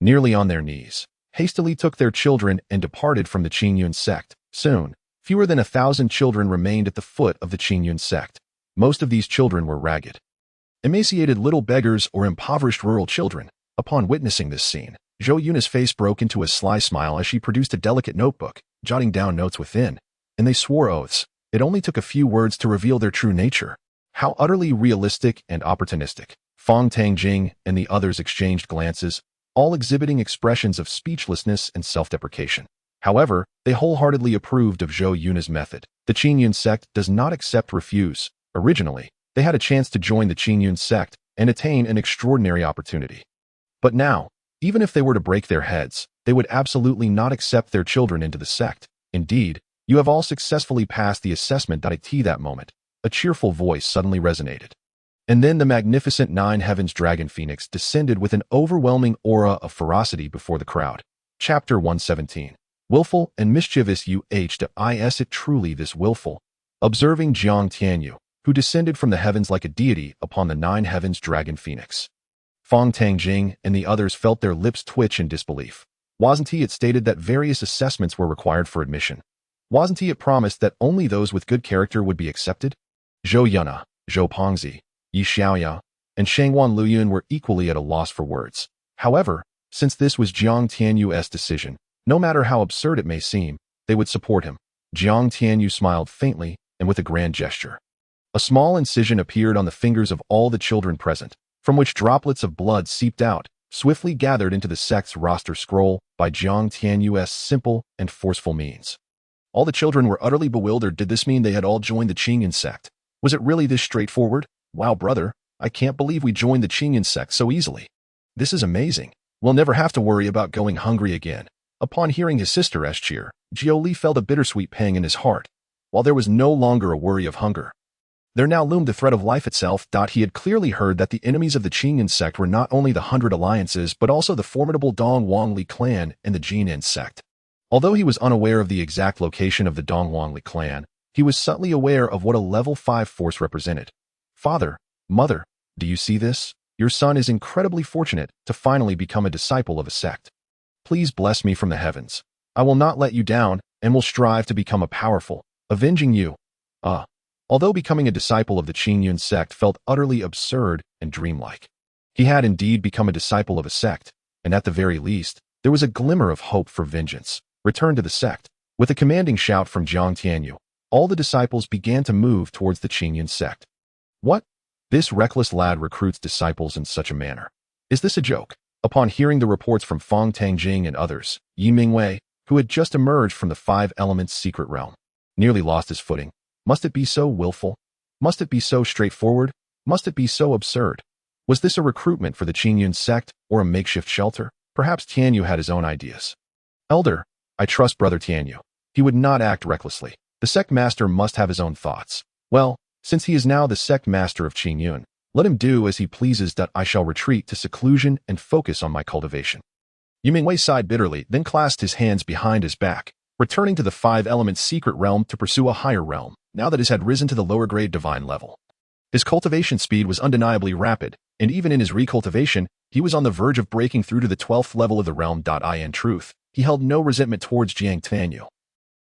Speaker 1: nearly on their knees, hastily took their children and departed from the Qingyun Sect. Soon, fewer than 1,000 children remained at the foot of the Qingyun Sect. Most of these children were ragged, emaciated little beggars or impoverished rural children. Upon witnessing this scene, Zhou Yuna's face broke into a sly smile as she produced a delicate notebook, jotting down notes within, and they swore oaths. It only took a few words to reveal their true nature. How utterly realistic and opportunistic. Fang Tangjing and the others exchanged glances, all exhibiting expressions of speechlessness and self-deprecation. However, they wholeheartedly approved of Zhou Yuna's method. The Qingyun Sect does not accept refuse. Originally, they had a chance to join the Qingyun Sect and attain an extraordinary opportunity. But now, even if they were to break their heads, they would absolutely not accept their children into the sect. Indeed, you have all successfully passed the assessment. At that moment, a cheerful voice suddenly resonated. And then the magnificent 9 heavens dragon phoenix descended with an overwhelming aura of ferocity before the crowd. Chapter 117. Willful and mischievous is it truly this willful? Observing Jiang Tianyu, who descended from the heavens like a deity upon the 9 heavens dragon phoenix. Fang Tangjing and the others felt their lips twitch in disbelief. Wasn't it stated that various assessments were required for admission? Wasn't it promised that only those with good character would be accepted? Zhou Yuna, Zhou Pongzi, Yi Xiaoya, and Shangwan Luyun were equally at a loss for words. However, since this was Jiang Tianyu's decision, no matter how absurd it may seem, they would support him. Jiang Tianyu smiled faintly and with a grand gesture. A small incision appeared on the fingers of all the children present, from which droplets of blood seeped out, swiftly gathered into the sect's roster scroll by Jiang Tianyu's simple and forceful means. All the children were utterly bewildered. Did this mean they had all joined the Qingyun Sect? Was it really this straightforward? Wow, brother, I can't believe we joined the Qingyun Sect so easily. This is amazing. We'll never have to worry about going hungry again. Upon hearing his sister's cheer, Jiu Li felt a bittersweet pang in his heart. While there was no longer a worry of hunger, there now loomed the threat of life itself. He had clearly heard that the enemies of the Qingyun Sect were not only the 100 alliances but also the formidable Dongwang Li clan and the Jingu Sect. Although he was unaware of the exact location of the Dongwang Li clan, he was subtly aware of what a level 5 force represented. Father, mother, Do you see this? Your son is incredibly fortunate to finally become a disciple of a sect. Please bless me from the heavens. I will not let you down and will strive to become a powerful, avenging you. Although becoming a disciple of the Qingyun Sect felt utterly absurd and dreamlike, he had indeed become a disciple of a sect, and at the very least, there was a glimmer of hope for vengeance. Return to the sect. With a commanding shout from Jiang Tianyu, all the disciples began to move towards the Qingyun Sect. What? This reckless lad recruits disciples in such a manner. Is this a joke? Upon hearing the reports from Feng Tangjing and others, Yi Mingwei, who had just emerged from the Five Elements secret realm, nearly lost his footing. Must it be so willful? Must it be so straightforward? Must it be so absurd? Was this a recruitment for the Qingyun Sect or a makeshift shelter? Perhaps Tianyu had his own ideas. Elder, I trust Brother Tianyu. He would not act recklessly. The sect master must have his own thoughts. Well, since he is now the sect master of Qingyun, let him do as he pleases. I shall retreat to seclusion and focus on my cultivation. Yu Mingwei sighed bitterly, then clasped his hands behind his back, returning to the Five Elements secret realm to pursue a higher realm, now that his had risen to the lower grade divine level. His cultivation speed was undeniably rapid, and even in his recultivation, he was on the verge of breaking through to the 12th level of the realm. In truth, he held no resentment towards Jiang Tianyu.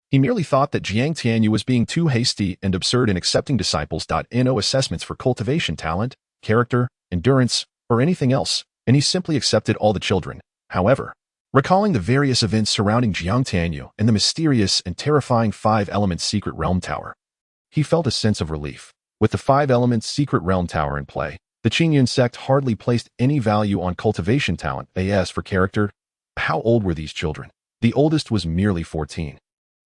Speaker 1: He merely thought that Jiang Tianyu was being too hasty and absurd in accepting disciples. No assessments for cultivation talent, character, endurance, or anything else, and he simply accepted all the children. However, recalling the various events surrounding Jiang Tianyu and the mysterious and terrifying Five Elements secret realm tower, he felt a sense of relief. With the Five Elements secret realm tower in play, the Qingyun Sect hardly placed any value on cultivation talent. As for character, how old were these children? The oldest was merely 14,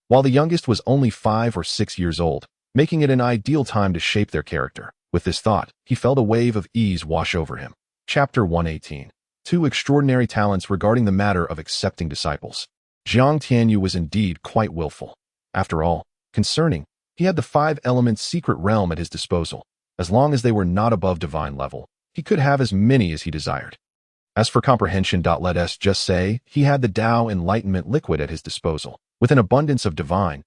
Speaker 1: while the youngest was only 5 or 6 years old, making it an ideal time to shape their character. With this thought, he felt a wave of ease wash over him. Chapter 118. Two extraordinary talents regarding the matter of accepting disciples. Jiang Tianyu was indeed quite willful. After all, he had the Five Elements secret realm at his disposal. As long as they were not above divine level, he could have as many as he desired. As for comprehension, let us just say he had the Tao enlightenment liquid at his disposal, with an abundance of divine,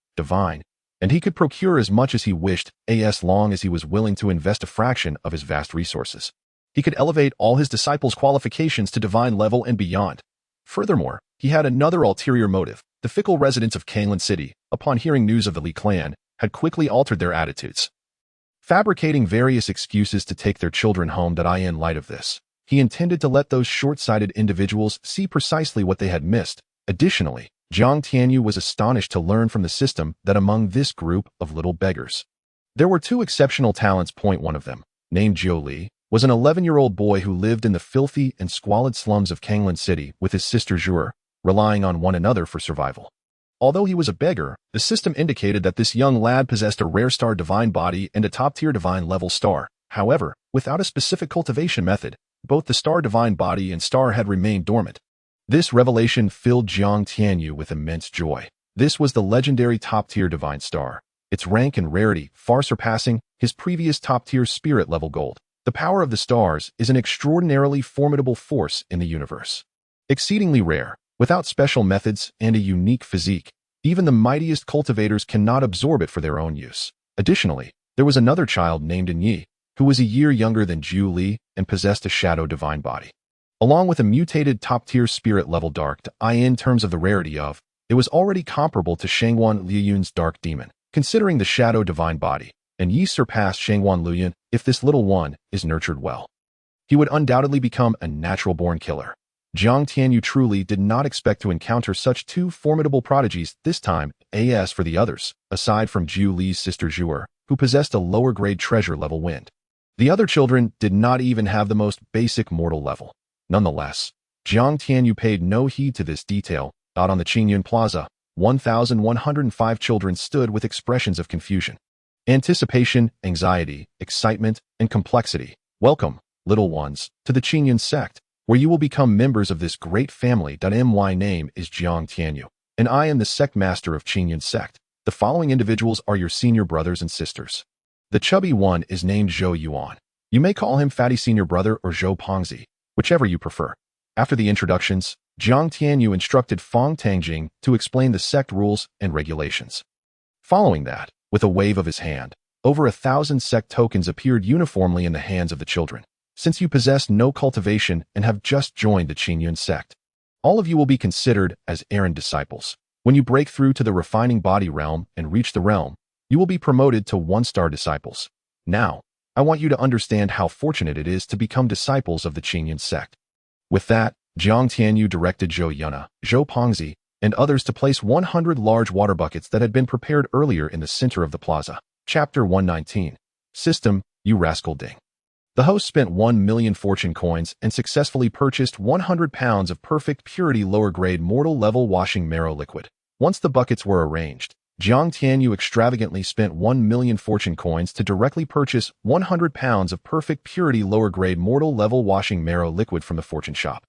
Speaker 1: and he could procure as much as he wished, as long as he was willing to invest a fraction of his vast resources. He could elevate all his disciples' qualifications to divine level and beyond. Furthermore, he had another ulterior motive. The fickle residents of Qingyun City, upon hearing news of the Li clan, had quickly altered their attitudes, fabricating various excuses to take their children home. In light of this, he intended to let those short-sighted individuals see precisely what they had missed. Additionally, Jiang Tianyu was astonished to learn from the system that among this group of little beggars, there were two exceptional talents. One of them, named Jiu Li, was an 11-year-old boy who lived in the filthy and squalid slums of Qingyun City with his sister Zhuer, relying on one another for survival. Although he was a beggar, the system indicated that this young lad possessed a rare star divine body and a top-tier divine level star. However, without a specific cultivation method, both the star divine body and star had remained dormant. This revelation filled Jiang Tianyu with immense joy. This was the legendary top-tier divine star, its rank and rarity far surpassing his previous top-tier spirit level gold. The power of the stars is an extraordinarily formidable force in the universe. Exceedingly rare, without special methods and a unique physique, even the mightiest cultivators cannot absorb it for their own use. Additionally, there was another child named Yi, who was a year younger than Jiu Li and possessed a shadow divine body, along with a mutated top-tier spirit level dark. In terms of the rarity of, it was already comparable to Shangwan Liyun's dark demon, considering the shadow divine body, and Yi surpassed Shangwan Liyun. If this little one is nurtured well, he would undoubtedly become a natural-born killer. Jiang Tianyu truly did not expect to encounter such two formidable prodigies this time. As for the others, aside from Jiu Li's sister Zhuer, who possessed a lower-grade treasure level wind, the other children did not even have the most basic mortal level. Nonetheless, Jiang Tianyu paid no heed to this detail. On the Qingyun Plaza, 1,105 children stood with expressions of confusion, anticipation, anxiety, excitement, and complexity. Welcome, little ones, to the Qingyun Sect, where you will become members of this great family. My name is Jiang Tianyu, and I am the sect master of Qingyun Sect. The following individuals are your senior brothers and sisters. The chubby one is named Zhou Yuan. You may call him Fatty Senior Brother or Zhou Pongzi, whichever you prefer. After the introductions, Jiang Tianyu instructed Feng Tangjing to explain the sect rules and regulations. Following that, with a wave of his hand, over 1,000 sect tokens appeared uniformly in the hands of the children. since you possess no cultivation and have just joined the Qingyun Sect. All of you will be considered as errand disciples. When you break through to the refining body realm and reach the realm, you will be promoted to one-star disciples. Now, I want you to understand how fortunate it is to become disciples of the Qingyun Sect. With that, Jiang Tianyu directed Zhou Yuna, Zhou Pongzi, and others to place 100 large water buckets that had been prepared earlier in the center of the plaza. Chapter 119. System, you rascal ding. The host spent 1 million fortune coins and successfully purchased 100 pounds of perfect purity lower-grade mortal level washing marrow liquid. Once the buckets were arranged, Jiang Tianyu extravagantly spent 1 million fortune coins to directly purchase 100 pounds of perfect purity lower-grade mortal level washing marrow liquid from the fortune shop.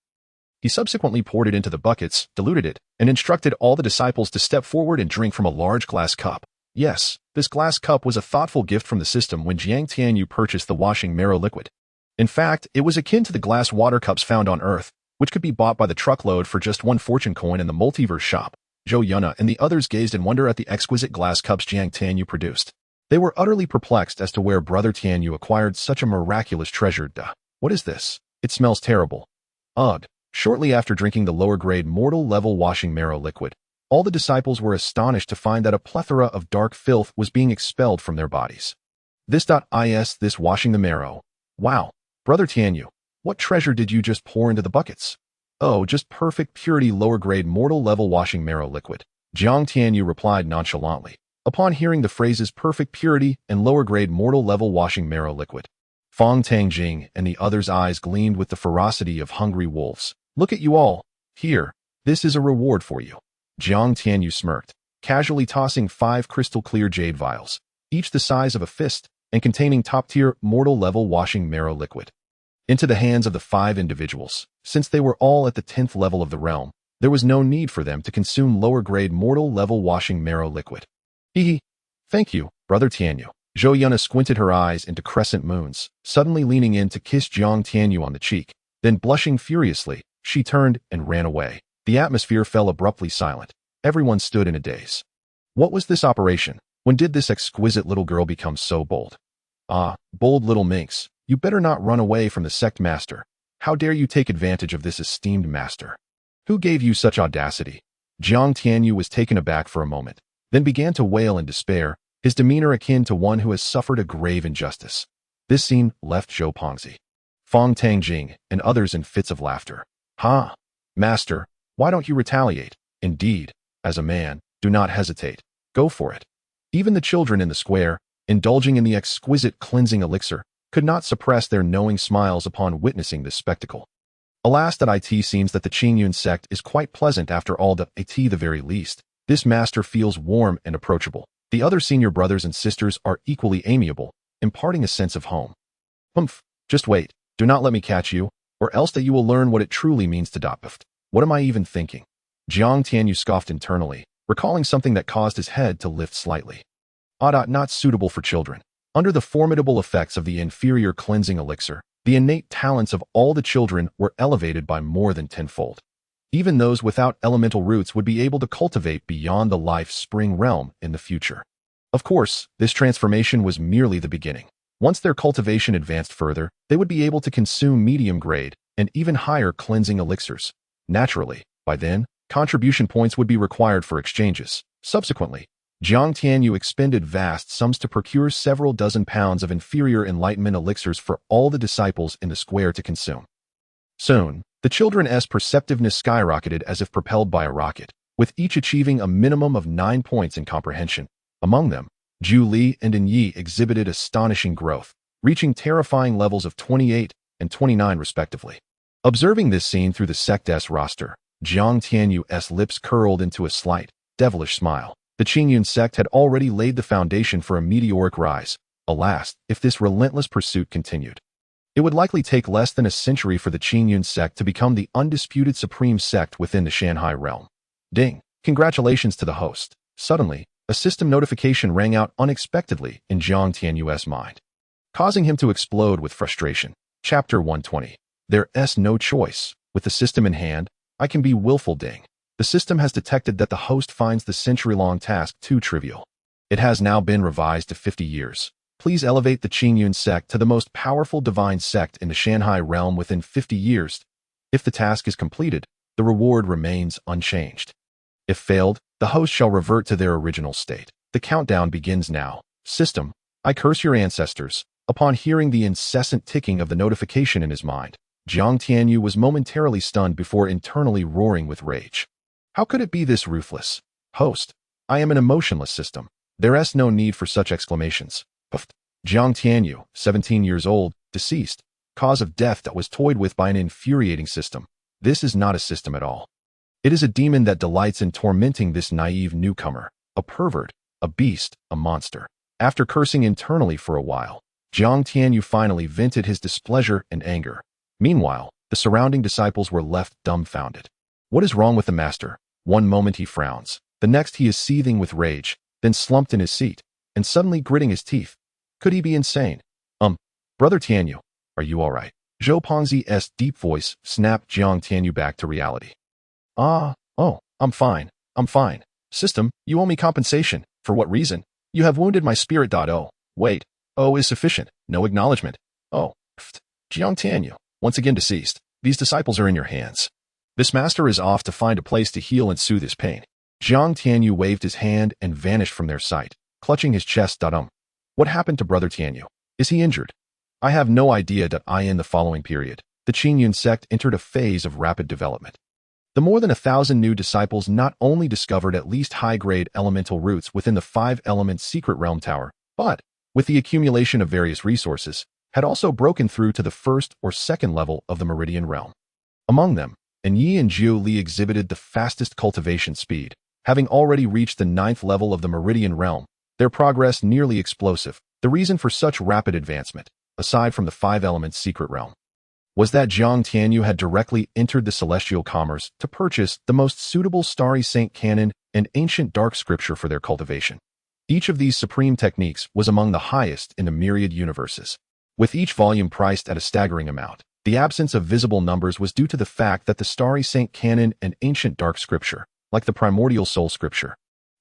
Speaker 1: He subsequently poured it into the buckets, diluted it, and instructed all the disciples to step forward and drink from a large glass cup. Yes, this glass cup was a thoughtful gift from the system when Jiang Tianyu purchased the washing marrow liquid. In fact, it was akin to the glass water cups found on Earth, which could be bought by the truckload for just 1 fortune coin in the multiverse shop. Zhou Yuna and the others gazed in wonder at the exquisite glass cups Jiang Tianyu produced. They were utterly perplexed as to where Brother Tianyu acquired such a miraculous treasure. What is this? It smells terrible. Ugh. Shortly after drinking the lower-grade mortal-level washing marrow liquid, all the disciples were astonished to find that a plethora of dark filth was being expelled from their bodies. This washing the marrow. Wow, Brother Tianyu, what treasure did you just pour into the buckets? Oh, just perfect purity lower-grade mortal-level washing marrow liquid. Jiang Tianyu replied nonchalantly, upon hearing the phrases perfect purity and lower-grade mortal-level washing marrow liquid. Fang Tangjing and the others' eyes gleamed with the ferocity of hungry wolves. Look at you all. Here, this is a reward for you. Jiang Tianyu smirked, casually tossing 5 crystal-clear jade vials, each the size of a fist and containing top-tier mortal-level washing marrow liquid, into the hands of the 5 individuals. Since they were all at the 10th level of the realm, there was no need for them to consume lower-grade mortal-level washing marrow liquid. Hehe. Thank you, Brother Tianyu. Zhou Yuna squinted her eyes into crescent moons, suddenly leaning in to kiss Jiang Tianyu on the cheek, then blushing furiously, she turned and ran away. The atmosphere fell abruptly silent. Everyone stood in a daze. What was this operation? When did this exquisite little girl become so bold? Ah, bold little minx, you better not run away from the sect master. How dare you take advantage of this esteemed master? Who gave you such audacity? Jiang Tianyu was taken aback for a moment, then began to wail in despair, his demeanor akin to one who has suffered a grave injustice. This scene left Zhou Pongzi, Fang Tangjing, and others in fits of laughter. Ha! Master, why don't you retaliate? Indeed, as a man, do not hesitate. Go for it. Even the children in the square, indulging in the exquisite cleansing elixir, could not suppress their knowing smiles upon witnessing this spectacle. Alas, that it seems that the Qingyun Sect is quite pleasant after all. The very least. This master feels warm and approachable. The other senior brothers and sisters are equally amiable, imparting a sense of home. Humph, just wait. Do not let me catch you, or else that you will learn what it truly means to doppift. What am I even thinking? Jiang Tianyu scoffed internally, recalling something that caused his head to lift slightly. Not suitable for children. Under the formidable effects of the inferior cleansing elixir, the innate talents of all the children were elevated by more than tenfold. Even those without elemental roots would be able to cultivate beyond the life spring realm in the future. Of course, this transformation was merely the beginning. Once their cultivation advanced further, they would be able to consume medium-grade and even higher cleansing elixirs. Naturally, by then, contribution points would be required for exchanges. Subsequently, Jiang Tianyu expended vast sums to procure several dozen pounds of inferior enlightenment elixirs for all the disciples in the square to consume. Soon, the children's perceptiveness skyrocketed as if propelled by a rocket, with each achieving a minimum of 9 points in comprehension. Among them, Zhu Li and In Yi exhibited astonishing growth, reaching terrifying levels of 28 and 29 respectively. Observing this scene through the sect's roster, Jiang Tianyu's lips curled into a slight, devilish smile. The Qingyun Sect had already laid the foundation for a meteoric rise. Alas, if this relentless pursuit continued, it would likely take less than a century for the Qingyun Sect to become the undisputed supreme sect within the Shanghai realm. Ding! Congratulations to the host. Suddenly, a system notification rang out unexpectedly in Jiang Tianyu's mind, causing him to explode with frustration. Chapter 120. There's no choice. With the system in hand, I can be willful. Ding. The system has detected that the host finds the century-long task too trivial. It has now been revised to 50 years. Please elevate the Qingyun Sect to the most powerful divine sect in the Shanghai realm within 50 years. If the task is completed, the reward remains unchanged. If failed, the host shall revert to their original state. The countdown begins now. System, I curse your ancestors. Upon hearing the incessant ticking of the notification in his mind, Jiang Tianyu was momentarily stunned before internally roaring with rage. How could it be this ruthless? Host, I am an emotionless system. There's no need for such exclamations. Puffed. Jiang Tianyu, 17 years old, deceased. Cause of death that was toyed with by an infuriating system. This is not a system at all. It is a demon that delights in tormenting this naive newcomer, a pervert, a beast, a monster. After cursing internally for a while, Jiang Tianyu finally vented his displeasure and anger. Meanwhile, the surrounding disciples were left dumbfounded. What is wrong with the master? One moment he frowns, the next he is seething with rage, then slumped in his seat, and suddenly gritting his teeth. Could he be insane? Brother Tianyu, are you all right? Zhou Pengzi's deep voice snapped Jiang Tianyu back to reality. I'm fine. System, you owe me compensation. For what reason? You have wounded my spirit. Wait. Is sufficient. No acknowledgement. Jiang Tianyu, once again deceased. These disciples are in your hands. This master is off to find a place to heal and soothe his pain. Jiang Tianyu waved his hand and vanished from their sight, clutching his chest. What happened to Brother Tianyu? Is he injured? I have no idea. In the following period, the Qingyun Sect entered a phase of rapid development. The more than 1,000 new disciples not only discovered at least high-grade elemental roots within the 5-element secret realm tower, but, with the accumulation of various resources, had also broken through to the first or second level of the meridian realm. Among them, Yi and Zhu Li exhibited the fastest cultivation speed, having already reached the 9th level of the meridian realm, their progress nearly explosive. The reason for such rapid advancement, aside from the 5-element secret realm, was that Jiang Tianyu had directly entered the celestial commerce to purchase the most suitable starry saint canon and ancient dark scripture for their cultivation. Each of these supreme techniques was among the highest in the myriad universes. With each volume priced at a staggering amount, the absence of visible numbers was due to the fact that the starry saint canon and ancient dark scripture, like the primordial soul scripture,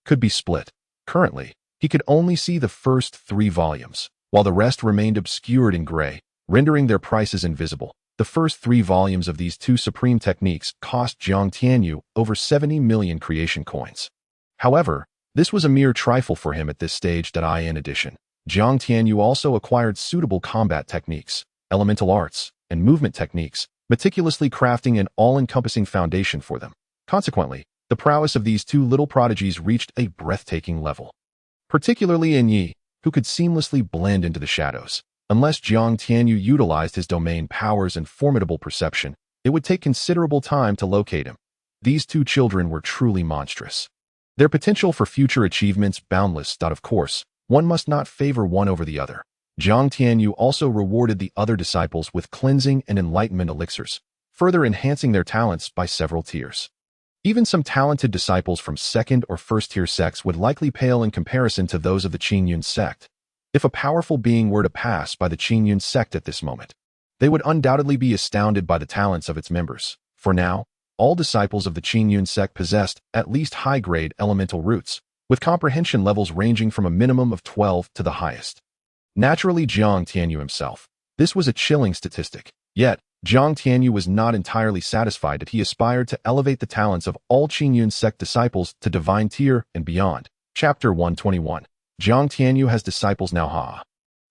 Speaker 1: could be split. Currently, he could only see the first 3 volumes, while the rest remained obscured in gray, rendering their prices invisible. The first 3 volumes of these 2 supreme techniques cost Jiang Tianyu over 70 million creation coins. However, this was a mere trifle for him at this stage. In addition, Jiang Tianyu also acquired suitable combat techniques, elemental arts, and movement techniques, meticulously crafting an all-encompassing foundation for them. Consequently, the prowess of these 2 little prodigies reached a breathtaking level. Particularly Yi, who could seamlessly blend into the shadows. Unless Jiang Tianyu utilized his domain powers and formidable perception, it would take considerable time to locate him. These 2 children were truly monstrous. Their potential for future achievements boundless. Of course, one must not favor one over the other. Jiang Tianyu also rewarded the other disciples with cleansing and enlightenment elixirs, further enhancing their talents by several tiers. Even some talented disciples from 2nd or 1st-tier sects would likely pale in comparison to those of the Qingyun Sect. If a powerful being were to pass by the Qingyun Sect at this moment, they would undoubtedly be astounded by the talents of its members. For now, all disciples of the Qingyun Sect possessed at least high-grade elemental roots, with comprehension levels ranging from a minimum of 12 to the highest. Naturally, Jiang Tianyu himself. This was a chilling statistic. Yet, Jiang Tianyu was not entirely satisfied that he aspired to elevate the talents of all Qingyun Sect disciples to divine tier and beyond. Chapter 121. Jiang Tianyu has disciples now.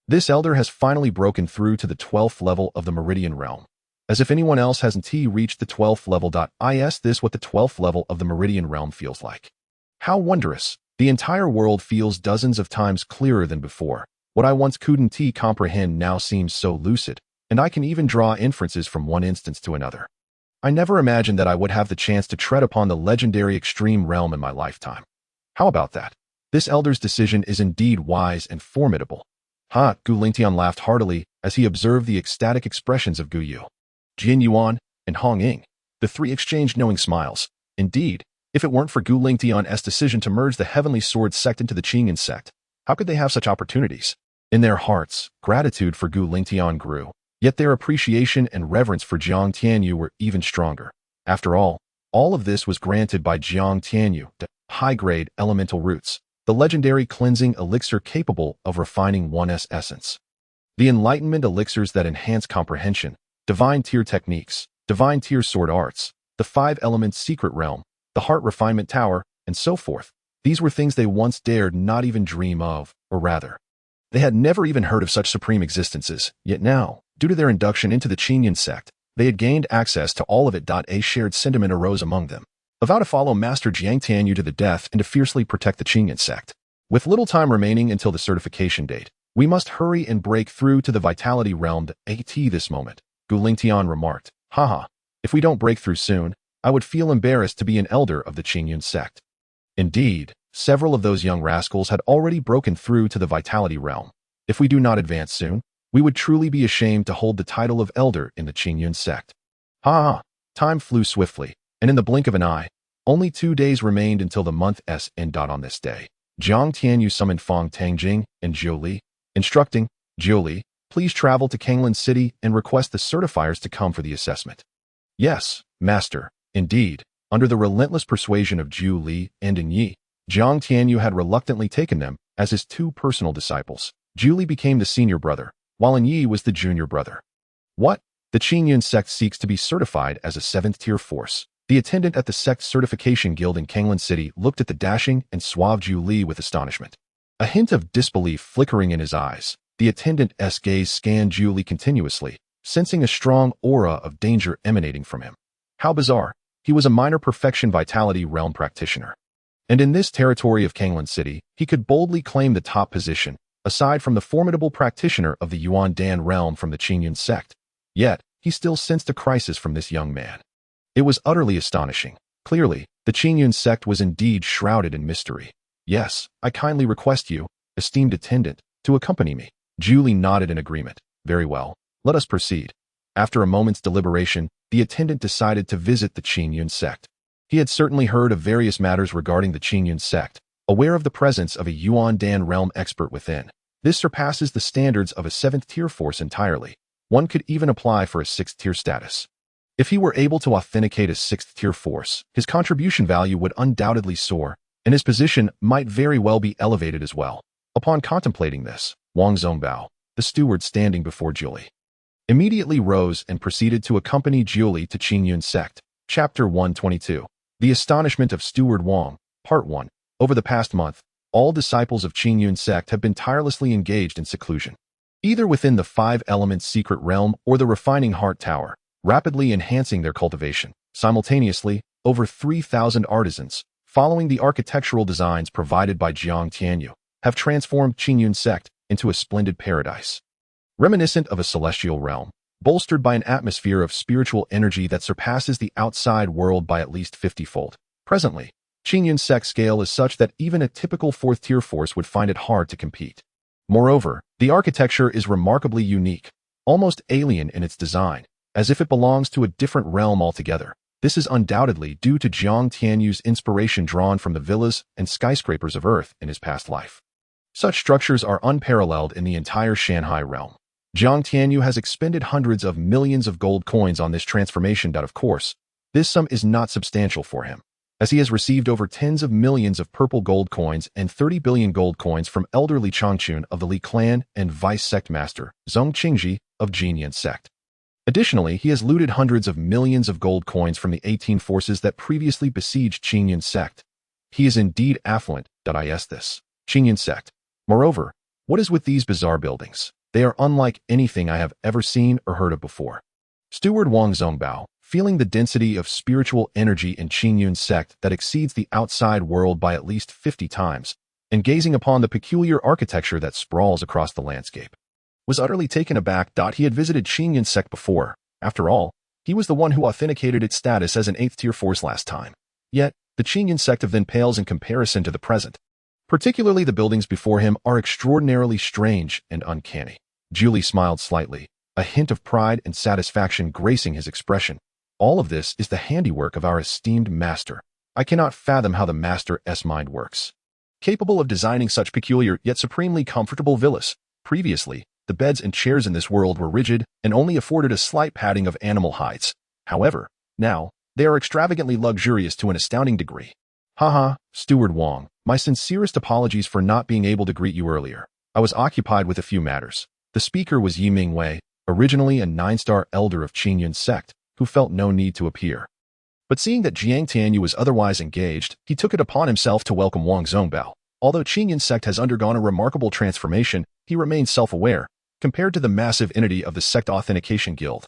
Speaker 1: This elder has finally broken through to the 12th level of the meridian realm. As if anyone else hasn't reached the 12th level. Is this what the 12th level of the meridian realm feels like? How wondrous! The entire world feels dozens of times clearer than before. What I once couldn't comprehend now seems so lucid, and I can even draw inferences from one instance to another. I never imagined that I would have the chance to tread upon the legendary extreme realm in my lifetime. How about that? This elder's decision is indeed wise and formidable. Gu Lingtian laughed heartily as he observed the ecstatic expressions of Gu Yu, Jin Yuan, and Hong Ying. The 3 exchanged knowing smiles. Indeed, if it weren't for Gu Lingtian's decision to merge the Heavenly Sword Sect into the Qingyun Sect, how could they have such opportunities? In their hearts, gratitude for Gu Lingtian grew, yet their appreciation and reverence for Jiang Tianyu were even stronger. After all of this was granted by Jiang Tianyu, high-grade elemental roots. the legendary cleansing elixir capable of refining one's essence. The enlightenment elixirs that enhance comprehension, divine tier techniques, divine tier sword arts, the 5 elements secret realm, the heart refinement tower, and so forth. These were things they once dared not even dream of, or rather, they had never even heard of such supreme existences, yet now, due to their induction into the Qingyun Sect, they had gained access to all of it. A shared sentiment arose among them, a vow to follow Master Jiang Tianyu to the death and to fiercely protect the Qingyun Sect. With little time remaining until the certification date, we must hurry and break through to the vitality realm at this moment, Gu Lingtian remarked. Haha, if we don't break through soon, I would feel embarrassed to be an elder of the Qingyun Sect. Indeed, several of those young rascals had already broken through to the vitality realm. If we do not advance soon, we would truly be ashamed to hold the title of elder in the Qingyun Sect. Ha! Time flew swiftly, and in the blink of an eye, only 2 days remained until the month's end. On this day, Jiang Tianyu summoned Fang Tangjing and Zhou Li, instructing, Zhou Li, please travel to Qingyun City and request the certifiers to come for the assessment. Yes, master, indeed. Under the relentless persuasion of Zhou Li and Yi, Jiang Tianyu had reluctantly taken them as his 2 personal disciples. Zhou Li became the senior brother, while Yi was the junior brother. What? The Qingyun Sect seeks to be certified as a 7th-tier force. The attendant at the sect certification guild in Qingyun City looked at the dashing and suave Zhou Li with astonishment. A hint of disbelief flickering in his eyes, the attendant's gaze scanned Zhou Li continuously, sensing a strong aura of danger emanating from him. How bizarre. He was a minor perfection vitality realm practitioner. And in this territory of Qingyun City, he could boldly claim the top position, aside from the formidable practitioner of the Yuan Dan realm from the Qingyun Sect. Yet, he still sensed a crisis from this young man. It was utterly astonishing. Clearly, the Qingyun Sect was indeed shrouded in mystery. Yes, I kindly request you, esteemed attendant, to accompany me. Zhou Li nodded in agreement. Very well, let us proceed. After a moment's deliberation, the attendant decided to visit the Qingyun Sect. He had certainly heard of various matters regarding the Qingyun Sect, aware of the presence of a Yuan Dan realm expert within. This surpasses the standards of a 7th-tier force entirely. One could even apply for a 6th-tier status. If he were able to authenticate a 6th-tier force, his contribution value would undoubtedly soar, and his position might very well be elevated as well. Upon contemplating this, Wang Zongbao, the steward standing before Zhou Li, immediately rose and proceeded to accompany Zhou Li to Qingyun Sect. Chapter 122. The Astonishment of Steward Wang, Part 1. Over the past month, all disciples of Qingyun Sect have been tirelessly engaged in seclusion, either within the 5-elements secret realm or the refining heart tower, rapidly enhancing their cultivation. Simultaneously, over 3,000 artisans, following the architectural designs provided by Jiang Tianyu, have transformed Qingyun Sect into a splendid paradise, reminiscent of a celestial realm, bolstered by an atmosphere of spiritual energy that surpasses the outside world by at least 50-fold. Presently, Qingyun Sect's scale is such that even a typical 4th-tier force would find it hard to compete. Moreover, the architecture is remarkably unique, almost alien in its design, as if it belongs to a different realm altogether. This is undoubtedly due to Jiang Tianyu's inspiration drawn from the villas and skyscrapers of Earth in his past life. Such structures are unparalleled in the entire Shanghai realm. Jiang Tianyu has expended hundreds of millions of gold coins on this transformation. Of course, this sum is not substantial for him, as he has received over tens of millions of purple gold coins and 30 billion gold coins from elder Li Changchun of the Li clan and vice sect master Zhong Qingji of Jingu Sect. Additionally, he has looted hundreds of millions of gold coins from the 18 forces that previously besieged Qingyun Sect. He is indeed affluent. This Qingyun Sect. Moreover, what is with these bizarre buildings? They are unlike anything I have ever seen or heard of before. Steward Wang Zongbao, feeling the density of spiritual energy in Qingyun Sect that exceeds the outside world by at least 50 times, and gazing upon the peculiar architecture that sprawls across the landscape, was utterly taken aback. He had visited Qingyun Sect before. After all, he was the one who authenticated its status as an 8th-tier force last time. Yet, the Qingyun Sect of then pales in comparison to the present. Particularly the buildings before him are extraordinarily strange and uncanny. Zhou Li smiled slightly, a hint of pride and satisfaction gracing his expression. All of this is the handiwork of our esteemed master. I cannot fathom how the master's mind works, capable of designing such peculiar yet supremely comfortable villas. Previously, the beds and chairs in this world were rigid and only afforded a slight padding of animal hides. However, now, they are extravagantly luxurious to an astounding degree. Haha, Steward Wang, My sincerest apologies for not being able to greet you earlier. I was occupied with a few matters. The speaker was Yi Mingwei, originally a 9-star elder of Qingyun Sect, who felt no need to appear. But seeing that Jiang Tianyu was otherwise engaged, he took it upon himself to welcome Wang Zongbao. Although Qingyun Sect has undergone a remarkable transformation, he remains self-aware, compared to the massive entity of the Sect Authentication Guild.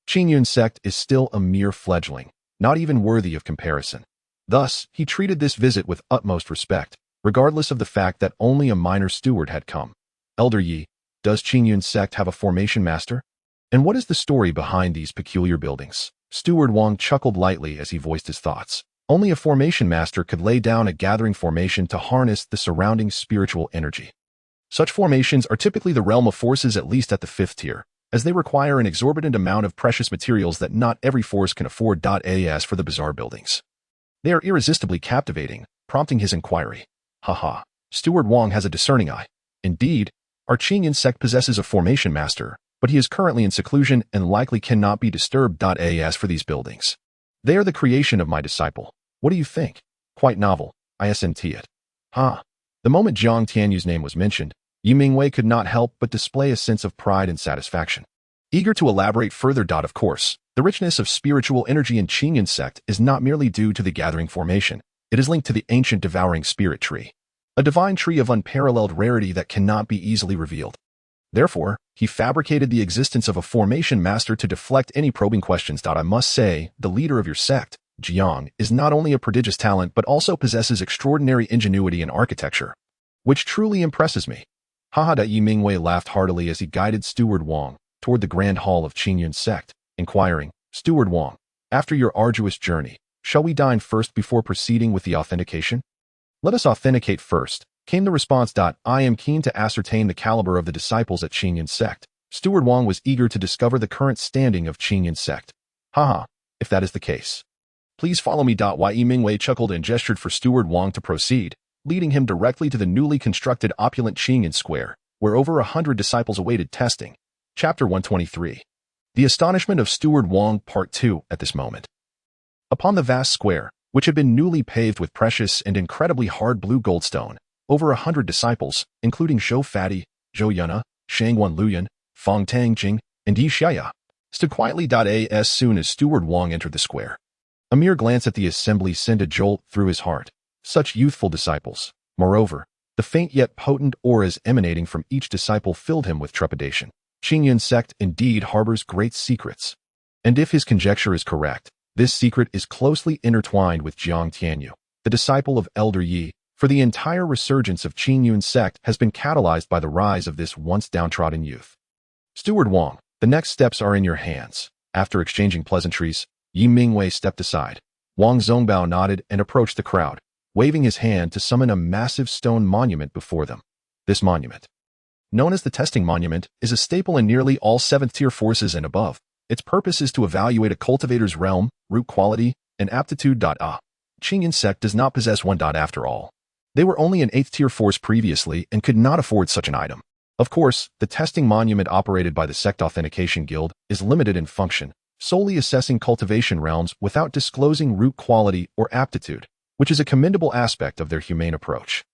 Speaker 1: Qingyun Sect is still a mere fledgling, not even worthy of comparison. Thus, he treated this visit with utmost respect, regardless of the fact that only a minor steward had come. Elder Yi, does Qingyun Sect have a formation master? And what is the story behind these peculiar buildings? Steward Wang chuckled lightly as he voiced his thoughts. Only a formation master could lay down a gathering formation to harness the surrounding spiritual energy. Such formations are typically the realm of forces, at least at the 5th tier, as they require an exorbitant amount of precious materials that not every force can afford. As for the bizarre buildings, they are irresistibly captivating, prompting his inquiry. Haha, Steward Wang has a discerning eye. Indeed, our Qingyun Sect possesses a formation master, but he is currently in seclusion and likely cannot be disturbed. As for these buildings, they are the creation of my disciple. What do you think? Quite novel, isn't it? The moment Jiang Tianyu's name was mentioned, Yi Mingwei could not help but display a sense of pride and satisfaction. Eager to elaborate further. Of course, the richness of spiritual energy in Qingyun Sect is not merely due to the gathering formation. It is linked to the ancient devouring spirit tree, a divine tree of unparalleled rarity that cannot be easily revealed. Therefore, he fabricated the existence of a formation master to deflect any probing questions. I must say, the leader of your sect, Jiang, is not only a prodigious talent but also possesses extraordinary ingenuity in architecture, which truly impresses me. Yi Mingwei laughed heartily as he guided Steward Wang toward the grand hall of Qingyun Sect, inquiring, Steward Wang, after your arduous journey, shall we dine first before proceeding with the authentication? Let us authenticate first, came the response. I am keen to ascertain the caliber of the disciples at Qingyun Sect. Steward Wang was eager to discover the current standing of Qingyun Sect. If that is the case, please follow me. Yi Mingwei chuckled and gestured for Steward Wang to proceed, leading him directly to the newly constructed opulent Qingyun Square, where over 100 disciples awaited testing. Chapter 123. The Astonishment of Steward Wang Part 2. At this moment, upon the vast square, which had been newly paved with precious and incredibly hard blue goldstone, over 100 disciples, including Zhou Fadi, Zhou Yuna, Shangwan Luyan, Fang Tangjing, and Yi Xiaya, stood quietly. As soon as Steward Wang entered the square, a mere glance at the assembly sent a jolt through his heart. Such youthful disciples. Moreover, the faint yet potent auras emanating from each disciple filled him with trepidation. Qingyun Sect indeed harbors great secrets. And if his conjecture is correct, this secret is closely intertwined with Jiang Tianyu, the disciple of Elder Yi, for the entire resurgence of Qingyun Sect has been catalyzed by the rise of this once downtrodden youth. Steward Wang, the next steps are in your hands. After exchanging pleasantries, Yi Mingwei stepped aside. Wang Zongbao nodded and approached the crowd, waving his hand to summon a massive stone monument before them. This monument, known as the Testing Monument, is a staple in nearly all 7th-tier forces and above. Its purpose is to evaluate a cultivator's realm, root quality, and aptitude. Qingyun Sect does not possess one. After all, they were only an 8th-tier force previously and could not afford such an item. Of course, the Testing Monument operated by the Sect Authentication Guild is limited in function, solely assessing cultivation realms without disclosing root quality or aptitude, which is a commendable aspect of their humane approach.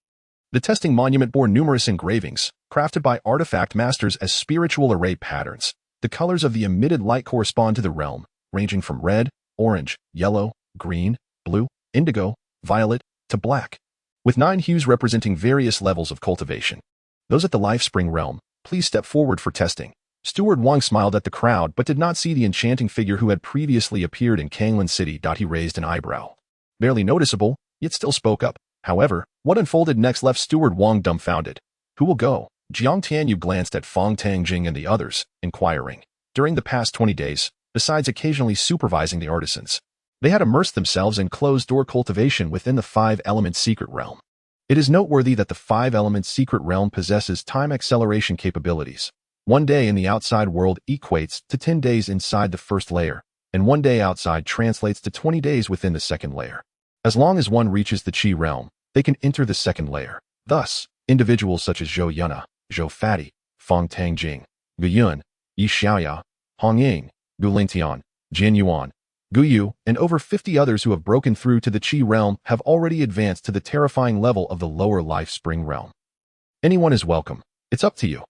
Speaker 1: The Testing Monument bore numerous engravings, crafted by artifact masters as spiritual array patterns. The colors of the emitted light correspond to the realm, ranging from red, orange, yellow, green, blue, indigo, violet, to black, with 9 hues representing various levels of cultivation. Those at the Life Spring realm, please step forward for testing. Steward Wang smiled at the crowd but did not see the enchanting figure who had previously appeared in Qingyun City. He raised an eyebrow. Barely noticeable, yet still spoke up. However, what unfolded next left Steward Wang dumbfounded. Who will go? Jiang Tianyu glanced at Fang Tangjing and the others, inquiring. During the past 20 days, besides occasionally supervising the artisans, they had immersed themselves in closed-door cultivation within the 5-element secret realm. It is noteworthy that the 5-element secret realm possesses time acceleration capabilities. 1 day in the outside world equates to 10 days inside the first layer, and 1 day outside translates to 20 days within the second layer. As long as one reaches the Qi realm, they can enter the second layer. Thus, individuals such as Zhou Yuna, Zhou Fadi, Fang Tangjing, Gu Yun, Yi Xiaoya, Hong Ying, Gu Lingtian, Jin Yuan, Guyu, and over 50 others who have broken through to the Qi realm have already advanced to the terrifying level of the lower life spring realm. Anyone is welcome. It's up to you.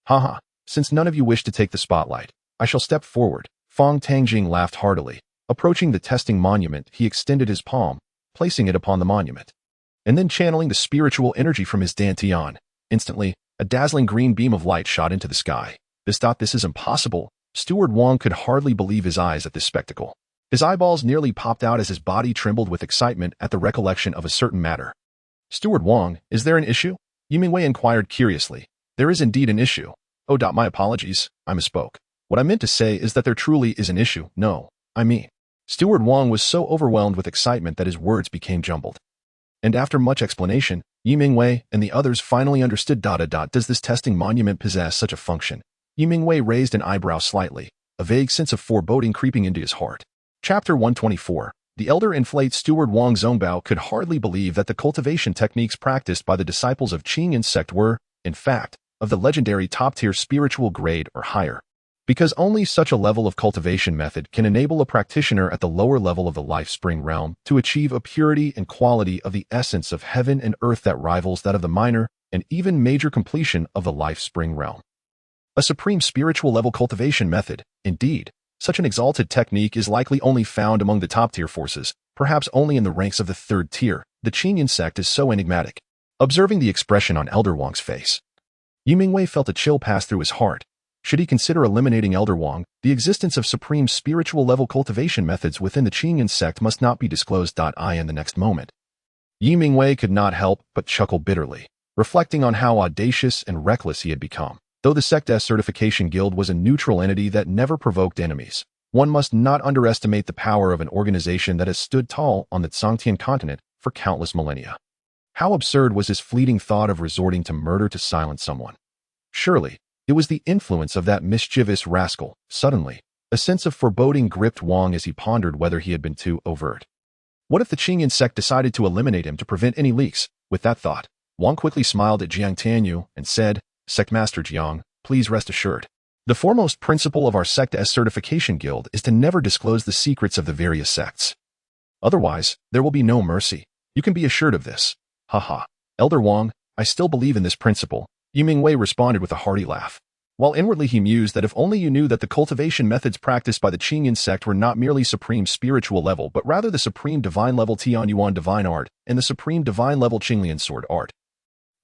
Speaker 1: Haha, since none of you wish to take the spotlight, I shall step forward. Fong Tangjing laughed heartily. Approaching the testing monument, he extended his palm, placing it upon the monument, and then channeling the spiritual energy from his dantian. Instantly, a dazzling green beam of light shot into the sky. This is impossible. Steward Wang could hardly believe his eyes at this spectacle. His eyeballs nearly popped out as his body trembled with excitement at the recollection of a certain matter. Steward Wang, is there an issue? Yu Mingwei inquired curiously. There is indeed an issue. Oh, my apologies, I misspoke. What I meant to say is that there truly is an issue. No, I mean. Steward Wang was so overwhelmed with excitement that his words became jumbled. And after much explanation, Yu Mingwei and the others finally understood. Does this testing monument possess such a function? Yu Mingwei raised an eyebrow slightly, a vague sense of foreboding creeping into his heart. Chapter 124. The elder inflate Steward Wang Zongbao could hardly believe that the cultivation techniques practiced by the disciples of Qingyun Sect were, in fact, of the legendary top-tier spiritual grade or higher. Because only such a level of cultivation method can enable a practitioner at the lower level of the life spring realm to achieve a purity and quality of the essence of heaven and earth that rivals that of the minor and even major completion of the life spring realm. A supreme spiritual level cultivation method, indeed. Such an exalted technique is likely only found among the top-tier forces, perhaps only in the ranks of the third tier. The Qingyun Sect is so enigmatic. Observing the expression on Elder Wang's face, Yu Mingwei felt a chill pass through his heart. Should he consider eliminating Elder Wang, the existence of supreme spiritual level cultivation methods within the Qingyun Sect must not be disclosed. In the next moment, Yu Mingwei could not help but chuckle bitterly, reflecting on how audacious and reckless he had become. Though the Sect's certification guild was a neutral entity that never provoked enemies, one must not underestimate the power of an organization that has stood tall on the Zhangtian continent for countless millennia. How absurd was his fleeting thought of resorting to murder to silence someone? Surely, it was the influence of that mischievous rascal. Suddenly, a sense of foreboding gripped Wang as he pondered whether he had been too overt. What if the Qingyun Sect decided to eliminate him to prevent any leaks? With that thought, Wang quickly smiled at Jiang Tianyu and said, Sectmaster Jiang, please rest assured. The foremost principle of our Sect's certification guild is to never disclose the secrets of the various sects. Otherwise, there will be no mercy. You can be assured of this. Haha. Elder Wang, I still believe in this principle. Yu Mingwei responded with a hearty laugh. While inwardly he mused that if only you knew that the cultivation methods practiced by the Qingyun Sect were not merely supreme spiritual level but rather the supreme divine level Tianyuan divine art and the supreme divine level Qinglian sword art,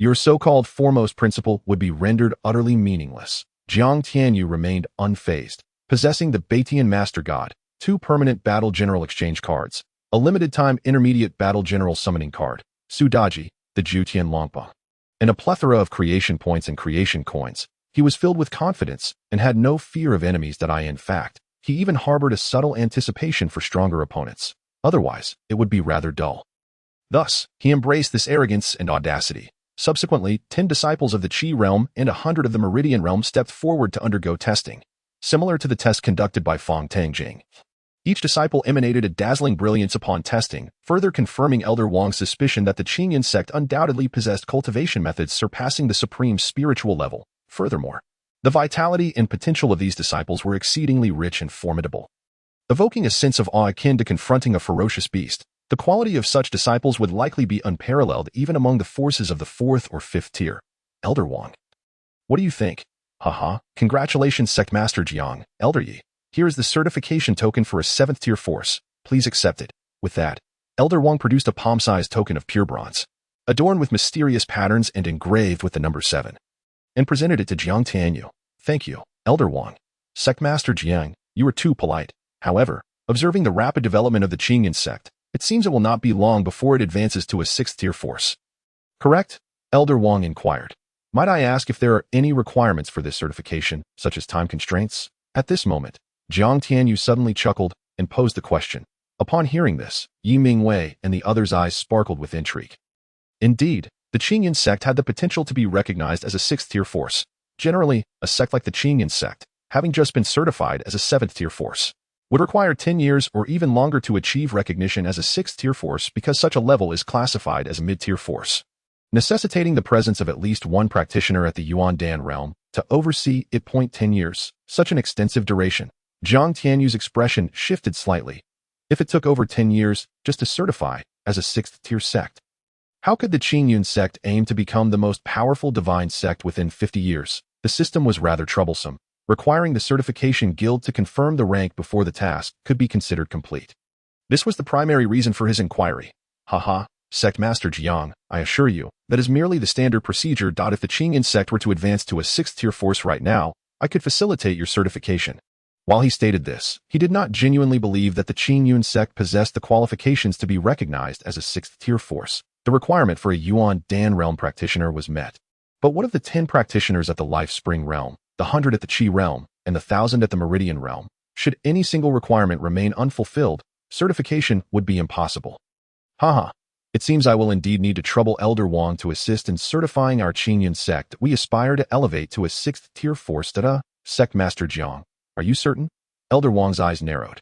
Speaker 1: your so-called foremost principle would be rendered utterly meaningless. Jiang Tianyu remained unfazed, possessing the Baitian Master God, 2 permanent Battle General exchange cards, a limited-time intermediate Battle General summoning card, Su Daji, the Jutian Longpa, and a plethora of creation points and creation coins. He was filled with confidence and had no fear of enemies. In fact, he even harbored a subtle anticipation for stronger opponents. Otherwise, it would be rather dull. Thus, he embraced this arrogance and audacity. Subsequently, 10 disciples of the Qi realm and 100 of the Meridian realm stepped forward to undergo testing, similar to the test conducted by Fong Tangjing. Each disciple emanated a dazzling brilliance upon testing, further confirming Elder Wang's suspicion that the Qingyun Sect undoubtedly possessed cultivation methods surpassing the supreme spiritual level. Furthermore, the vitality and potential of these disciples were exceedingly rich and formidable, evoking a sense of awe akin to confronting a ferocious beast. The quality of such disciples would likely be unparalleled even among the forces of the 4th or 5th tier. Elder Wang. What do you think? Haha, congratulations Sectmaster Jiang, Elder Yi. Here is the certification token for a 7th tier force. Please accept it. With that, Elder Wang produced a palm-sized token of pure bronze, adorned with mysterious patterns and engraved with the number 7, and presented it to Jiang Tianyu. Thank you, Elder Wang. Sectmaster Jiang, you are too polite. However, observing the rapid development of the Qingyun Sect, it seems it will not be long before it advances to a 6th tier force. Correct? Elder Wang inquired. Might I ask if there are any requirements for this certification, such as time constraints? At this moment, Jiang Tianyu suddenly chuckled and posed the question. Upon hearing this, Yu Mingwei and the others' eyes sparkled with intrigue. Indeed, the Qingyun Sect had the potential to be recognized as a 6th tier force. Generally, a sect like the Qingyun Sect, having just been certified as a 7th tier force, would require 10 years or even longer to achieve recognition as a 6th tier force because such a level is classified as a mid-tier force, necessitating the presence of at least one practitioner at the Yuan Dan realm to oversee it. 10 years, such an extensive duration. Jiang Tianyu's expression shifted slightly, if it took over 10 years just to certify as a 6th-tier sect? How could the Qingyun Sect aim to become the most powerful divine sect within 50 years? The system was rather troublesome, requiring the certification guild to confirm the rank before the task could be considered complete. This was the primary reason for his inquiry. Haha, Sect Master Jiang, I assure you, that is merely the standard procedure. If the Qingyun Sect were to advance to a 6th-tier force right now, I could facilitate your certification. While he stated this, he did not genuinely believe that the Qingyun Sect possessed the qualifications to be recognized as a 6th-tier force. The requirement for a Yuan Dan realm practitioner was met. But what of the 10 practitioners at the Life Spring realm, the 100 at the Qi realm, and the 1,000 at the Meridian realm? Should any single requirement remain unfulfilled, certification would be impossible. Haha. It seems I will indeed need to trouble Elder Wang to assist in certifying our Qingyun Sect. We aspire to elevate to a 6th-tier force. Sect Master Jiang, are you certain? Elder Wang's eyes narrowed,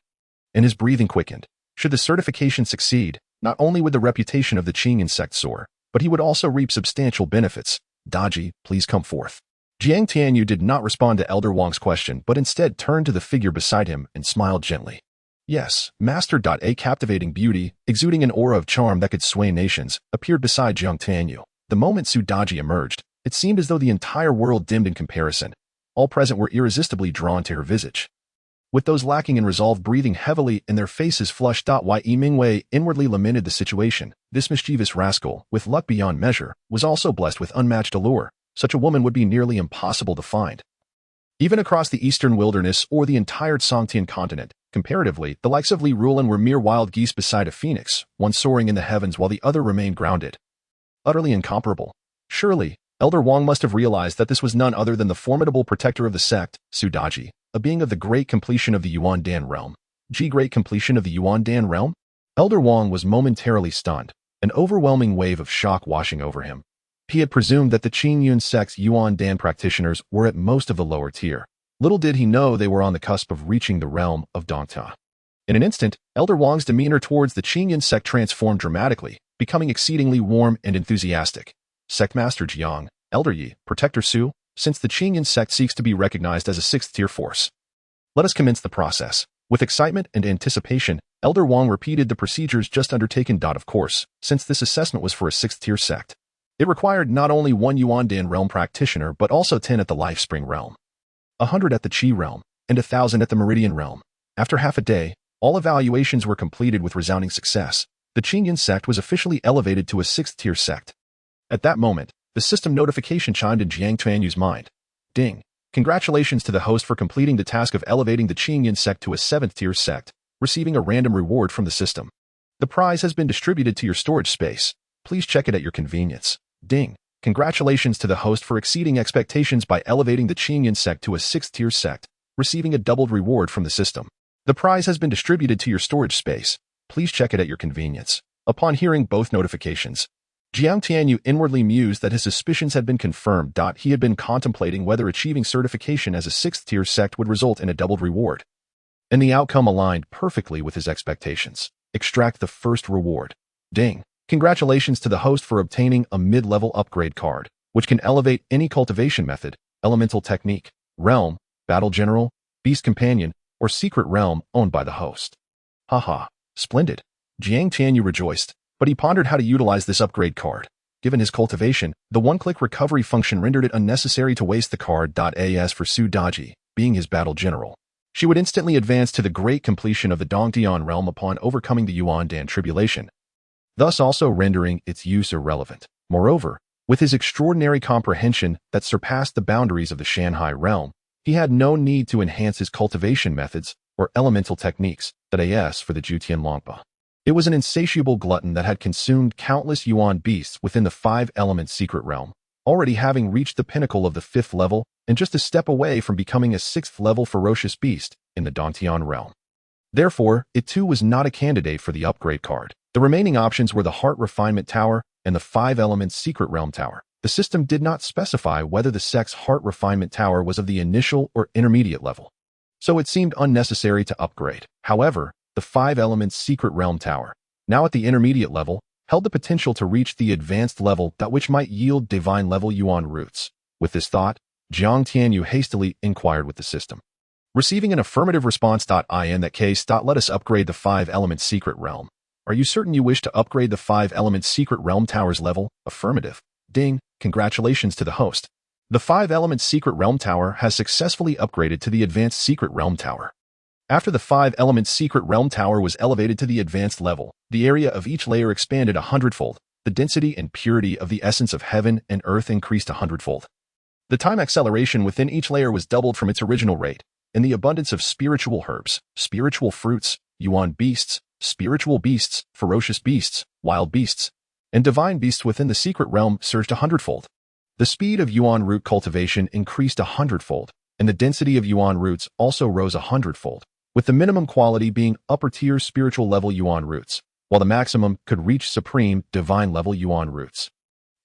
Speaker 1: and his breathing quickened. Should the certification succeed, not only would the reputation of the Qingyun Sect soar, but he would also reap substantial benefits. Daji, please come forth. Jiang Tianyu did not respond to Elder Wang's question, but instead turned to the figure beside him and smiled gently. Yes, Master. A captivating beauty, exuding an aura of charm that could sway nations, appeared beside Jiang Tianyu. The moment Su Daji emerged, it seemed as though the entire world dimmed in comparison. All present were irresistibly drawn to her visage, with those lacking in resolve breathing heavily and their faces flushed. Yi Mingwei inwardly lamented the situation. This mischievous rascal, with luck beyond measure, was also blessed with unmatched allure. Such a woman would be nearly impossible to find, even across the eastern wilderness or the entire Songtian continent. Comparatively, the likes of Li Rulan were mere wild geese beside a phoenix, one soaring in the heavens while the other remained grounded. Utterly incomparable. Surely, Elder Wang must have realized that this was none other than the formidable protector of the sect, Su Daji, a being of the great completion of the Yuan Dan realm. Great completion of the Yuan Dan realm? Elder Wang was momentarily stunned, an overwhelming wave of shock washing over him. He had presumed that the Qingyun Sect's Yuan Dan practitioners were at most of the lower tier. Little did he know they were on the cusp of reaching the realm of Dongta. In an instant, Elder Wang's demeanor towards the Qingyun Sect transformed dramatically, becoming exceedingly warm and enthusiastic. Sect Master Jiang, Elder Yi, Protector Su, since the Qingyun Sect seeks to be recognized as a 6th-tier force, let us commence the process. With excitement and anticipation, Elder Wang repeated the procedures just undertaken. Of course, since this assessment was for a 6th-tier sect, it required not only 1 Yuan Dan realm practitioner but also 10 at the Life Spring realm, 100 at the Qi realm, and 1,000 at the Meridian realm. After half a day, all evaluations were completed with resounding success. The Qingyun Sect was officially elevated to a 6th-tier sect. At that moment, the system notification chimed in Jiang Tianyu's mind. Ding. Congratulations to the host for completing the task of elevating the Qingyun Sect to a 7th-tier sect, receiving a random reward from the system. The prize has been distributed to your storage space. Please check it at your convenience. Ding. Congratulations to the host for exceeding expectations by elevating the Qingyun Sect to a 6th-tier sect, receiving a doubled reward from the system. The prize has been distributed to your storage space. Please check it at your convenience. Upon hearing both notifications, Jiang Tianyu inwardly mused that his suspicions had been confirmed. He had been contemplating whether achieving certification as a 6th-tier sect would result in a doubled reward, and the outcome aligned perfectly with his expectations. Extract the first reward. Ding. Congratulations to the host for obtaining a mid-level upgrade card, which can elevate any cultivation method, elemental technique, realm, battle general, beast companion, or secret realm owned by the host. Haha, splendid. Jiang Tianyu rejoiced, but he pondered how to utilize this upgrade card. Given his cultivation, the one-click recovery function rendered it unnecessary to waste the card. As for Su Daji, being his battle general, she would instantly advance to the great completion of the Dongtian realm upon overcoming the Yuan Dan tribulation, thus also rendering its use irrelevant. Moreover, with his extraordinary comprehension that surpassed the boundaries of the Shanhai realm, he had no need to enhance his cultivation methods or elemental techniques. As for the Jutian Longpa, it was an insatiable glutton that had consumed countless Yuan beasts within the 5-element secret realm, already having reached the pinnacle of the 5th level and just a step away from becoming a 6th-level ferocious beast in the Dantian realm. Therefore, it too was not a candidate for the upgrade card. The remaining options were the Heart Refinement Tower and the 5-element Secret Realm Tower. The system did not specify whether the sect's Heart Refinement Tower was of the initial or intermediate level, so it seemed unnecessary to upgrade. However, the 5-element Secret Realm Tower, now at the intermediate level, held the potential to reach the advanced level which might yield divine level Yuan roots. With this thought, Jiang Tianyu hastily inquired with the system. Receiving an affirmative response. In that case, let us upgrade the 5-element secret realm. Are you certain you wish to upgrade the 5-element secret realm tower's level? Affirmative. Ding, congratulations to the host. The 5-element secret realm tower has successfully upgraded to the advanced secret realm tower. After the 5-element secret realm tower was elevated to the advanced level, the area of each layer expanded 100-fold. The density and purity of the essence of heaven and earth increased 100-fold. The time acceleration within each layer was doubled from its original rate, and the abundance of spiritual herbs, spiritual fruits, yuan beasts, spiritual beasts, ferocious beasts, wild beasts, and divine beasts within the secret realm surged 100-fold. The speed of yuan root cultivation increased 100-fold, and the density of yuan roots also rose 100-fold, with the minimum quality being upper-tier spiritual level yuan roots, while the maximum could reach supreme divine level yuan roots.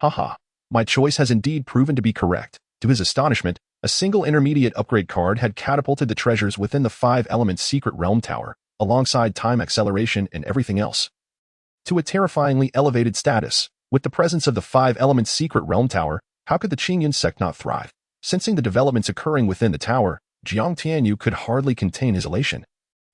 Speaker 1: Haha, my choice has indeed proven to be correct. To his astonishment, a single intermediate upgrade card had catapulted the treasures within the 5-element secret realm tower, alongside time acceleration and everything else, to a terrifyingly elevated status. With the presence of the 5-element secret realm tower, how could the Qingyun Sect not thrive? Sensing the developments occurring within the tower, Jiang Tianyu could hardly contain his elation,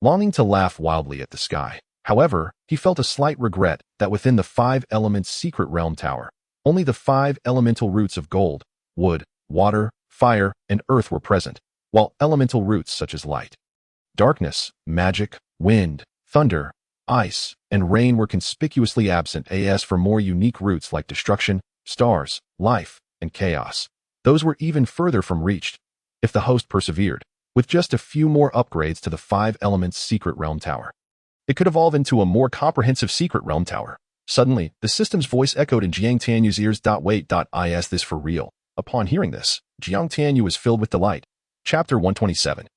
Speaker 1: longing to laugh wildly at the sky. However, he felt a slight regret that within the 5-element secret realm tower, only the 5 elemental roots of gold, wood, water, fire, and earth were present, while elemental roots such as light, darkness, magic, wind, thunder, ice, and rain were conspicuously absent. As for more unique roots like destruction, stars, life, and chaos, those were even further from reached. If the host persevered, with just a few more upgrades to the 5-element secret realm tower, it could evolve into a more comprehensive secret realm tower. Suddenly, the system's voice echoed in Jiang Tianyu's ears. Wait, is this for real? Upon hearing this, Jiang Tianyu was filled with delight. Chapter 127.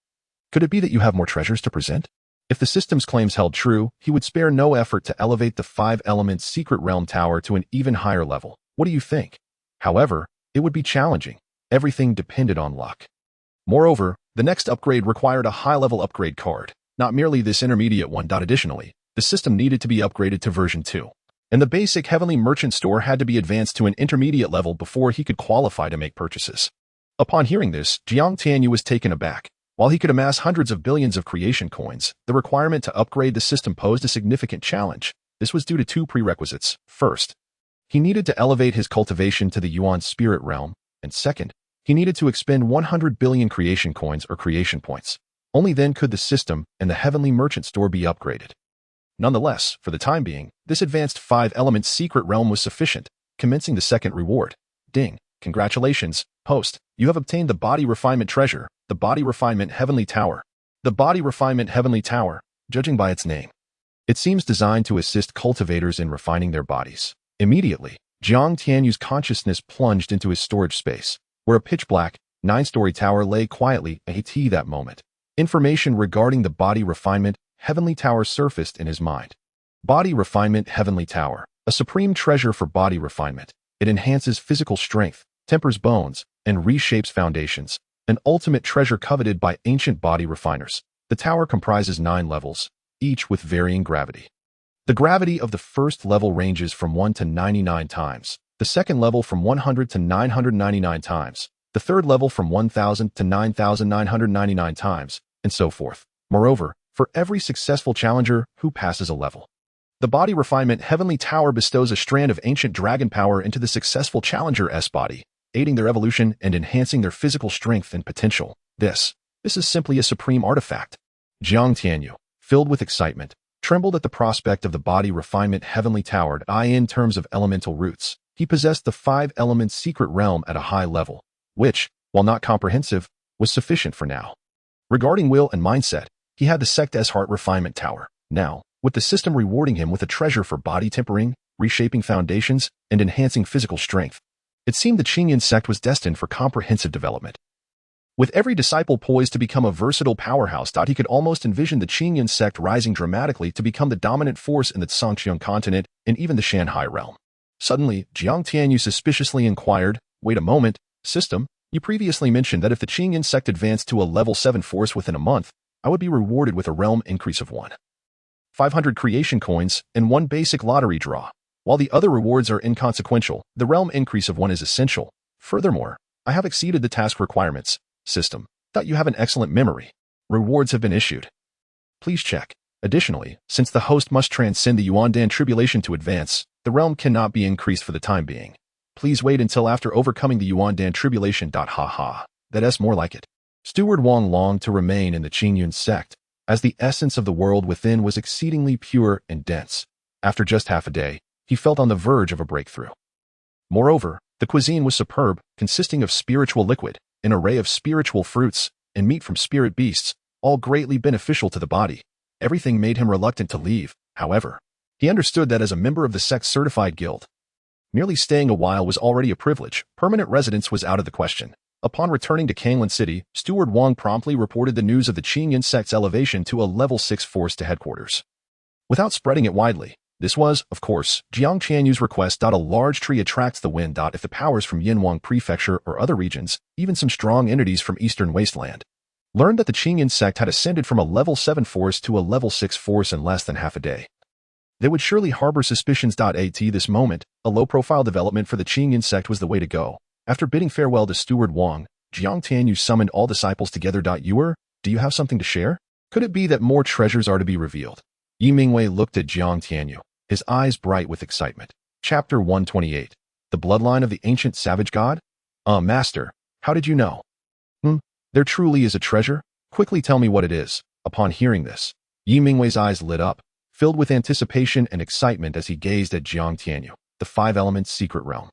Speaker 1: Could it be that you have more treasures to present? If the system's claims held true, he would spare no effort to elevate the 5-element secret realm tower to an even higher level. What do you think? However, it would be challenging. Everything depended on luck. Moreover, the next upgrade required a high-level upgrade card, not merely this intermediate one. Additionally, the system needed to be upgraded to version 2. And the basic heavenly merchant store had to be advanced to an intermediate level before he could qualify to make purchases. Upon hearing this, Jiang Tianyu was taken aback. While he could amass hundreds of billions of creation coins, the requirement to upgrade the system posed a significant challenge. This was due to 2 prerequisites. First, he needed to elevate his cultivation to the yuan spirit realm, and second, he needed to expend 100 billion creation coins or creation points. Only then could the system and the heavenly merchant store be upgraded. Nonetheless, for the time being, this advanced 5-element secret realm was sufficient. Commencing the second reward. Ding. Congratulations, host. You have obtained the body refinement treasure, the body refinement heavenly tower. The body refinement heavenly tower, judging by its name, it seems designed to assist cultivators in refining their bodies. Immediately, Jiang Tianyu's consciousness plunged into his storage space, where a pitch-black, 9-story tower lay quietly at that moment. Information regarding the body refinement heavenly tower surfaced in his mind. Body refinement heavenly tower, a supreme treasure for body refinement. It enhances physical strength, tempers bones, and reshapes foundations, an ultimate treasure coveted by ancient body refiners. The tower comprises 9 levels, each with varying gravity. The gravity of the first level ranges from 1 to 99 times, the second level from 100 to 999 times, the third level from 1000 to 9999 times, and so forth. Moreover, for every successful challenger who passes a level, the body refinement heavenly tower bestows a strand of ancient dragon power into the successful challenger's body, aiding their evolution and enhancing their physical strength and potential. This is simply a supreme artifact. Jiang Tianyu, filled with excitement, trembled at the prospect of the body refinement heavenly tower. In terms of elemental roots, he possessed the 5-element secret realm at a high level, which, while not comprehensive, was sufficient for now. Regarding will and mindset, he had the Sect's heart refinement tower. Now, with the system rewarding him with a treasure for body tempering, reshaping foundations, and enhancing physical strength, it seemed the Qingyun Sect was destined for comprehensive development. With every disciple poised to become a versatile powerhouse, he could almost envision the Qingyun Sect rising dramatically to become the dominant force in the Zhangqiang continent and even the Shanhai realm. Suddenly, Jiang Tianyu suspiciously inquired, "Wait a moment, system, you previously mentioned that if the Qingyun Sect advanced to a level 7 force within a month, I would be rewarded with a realm increase of 1,500 creation coins and 1 basic lottery draw. While the other rewards are inconsequential, the realm increase of 1 is essential. Furthermore, I have exceeded the task requirements. System, thought you have an excellent memory. Rewards have been issued. Please check. Additionally, since the host must transcend the Yuandan tribulation to advance, the realm cannot be increased for the time being. Please wait until after overcoming the Yuandan tribulation. Haha. That's more like it. Steward Wang longed to remain in the Qingyun Sect, as the essence of the world within was exceedingly pure and dense. After just half a day, he felt on the verge of a breakthrough. Moreover, the cuisine was superb, consisting of spiritual liquid, an array of spiritual fruits, and meat from spirit beasts, all greatly beneficial to the body. Everything made him reluctant to leave, however. He understood that as a member of the sect's certified guild, merely staying a while was already a privilege. Permanent residence was out of the question. Upon returning to Qingyun City, Steward Wang promptly reported the news of the Qingyun Sect's elevation to a level 6 force to headquarters. Without spreading it widely, this was, of course, Jiang Qianyu's request. A large tree attracts the wind. If the powers from Yinwang Prefecture or other regions, even some strong entities from Eastern Wasteland, learned that the Qingyun Sect had ascended from a level 7 force to a level 6 force in less than half a day, they would surely harbor suspicions. At this moment, a low-profile development for the Qingyun Sect was the way to go. After bidding farewell to Steward Wang, Jiang Tianyu summoned all disciples together. Do you have something to share? Could it be that more treasures are to be revealed? Yi Mingwei looked at Jiang Tianyu, his eyes bright with excitement. Chapter 128. The Bloodline of the Ancient Savage God? Master, how did you know? There truly is a treasure? Quickly tell me what it is. Upon hearing this, Yi Mingwei's eyes lit up, filled with anticipation and excitement as he gazed at Jiang Tianyu, the 5 Elements Secret Realm.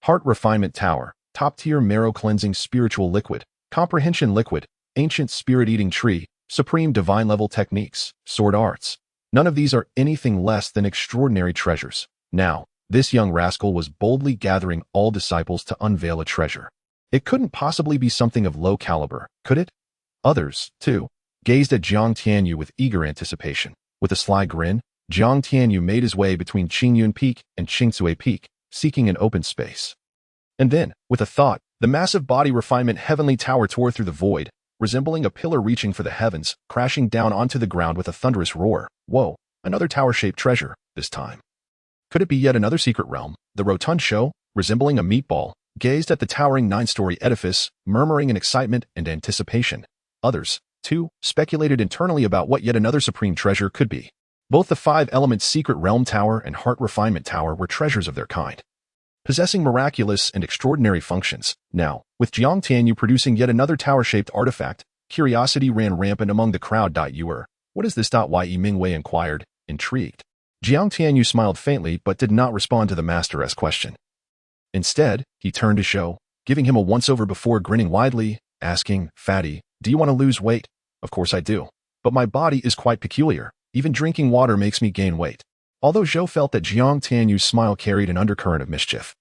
Speaker 1: Heart Refinement Tower, top-tier marrow-cleansing spiritual liquid, comprehension liquid, ancient spirit-eating tree, supreme divine-level techniques, sword arts. None of these are anything less than extraordinary treasures. Now, this young rascal was boldly gathering all disciples to unveil a treasure. It couldn't possibly be something of low caliber, could it? Others, too, gazed at Jiang Tianyu with eager anticipation. With a sly grin, Jiang Tianyu made his way between Qingyun Peak and Qingcui Peak, seeking an open space. And then, with a thought, the massive body refinement heavenly tower tore through the void, resembling a pillar reaching for the heavens, crashing down onto the ground with a thunderous roar. Whoa, another tower-shaped treasure, this time. Could it be yet another secret realm? The rotund show, resembling a meatball, gazed at the towering 9-story edifice, murmuring in excitement and anticipation. Others, too, speculated internally about what yet another supreme treasure could be. Both the 5 Elements Secret Realm Tower and Heart Refinement Tower were treasures of their kind, possessing miraculous and extraordinary functions. Now, with Jiang Tianyu producing yet another tower-shaped artifact, curiosity ran rampant among the crowd. What is this? Yi Mingwei inquired, intrigued. Jiang Tianyu smiled faintly but did not respond to the master's question. Instead, he turned to Zhou, giving him a once-over before grinning widely, asking, Fatty, do you want to lose weight? Of course I do. But my body is quite peculiar. Even drinking water makes me gain weight. Although Zhou felt that Jiang Tianyu's smile carried an undercurrent of mischief,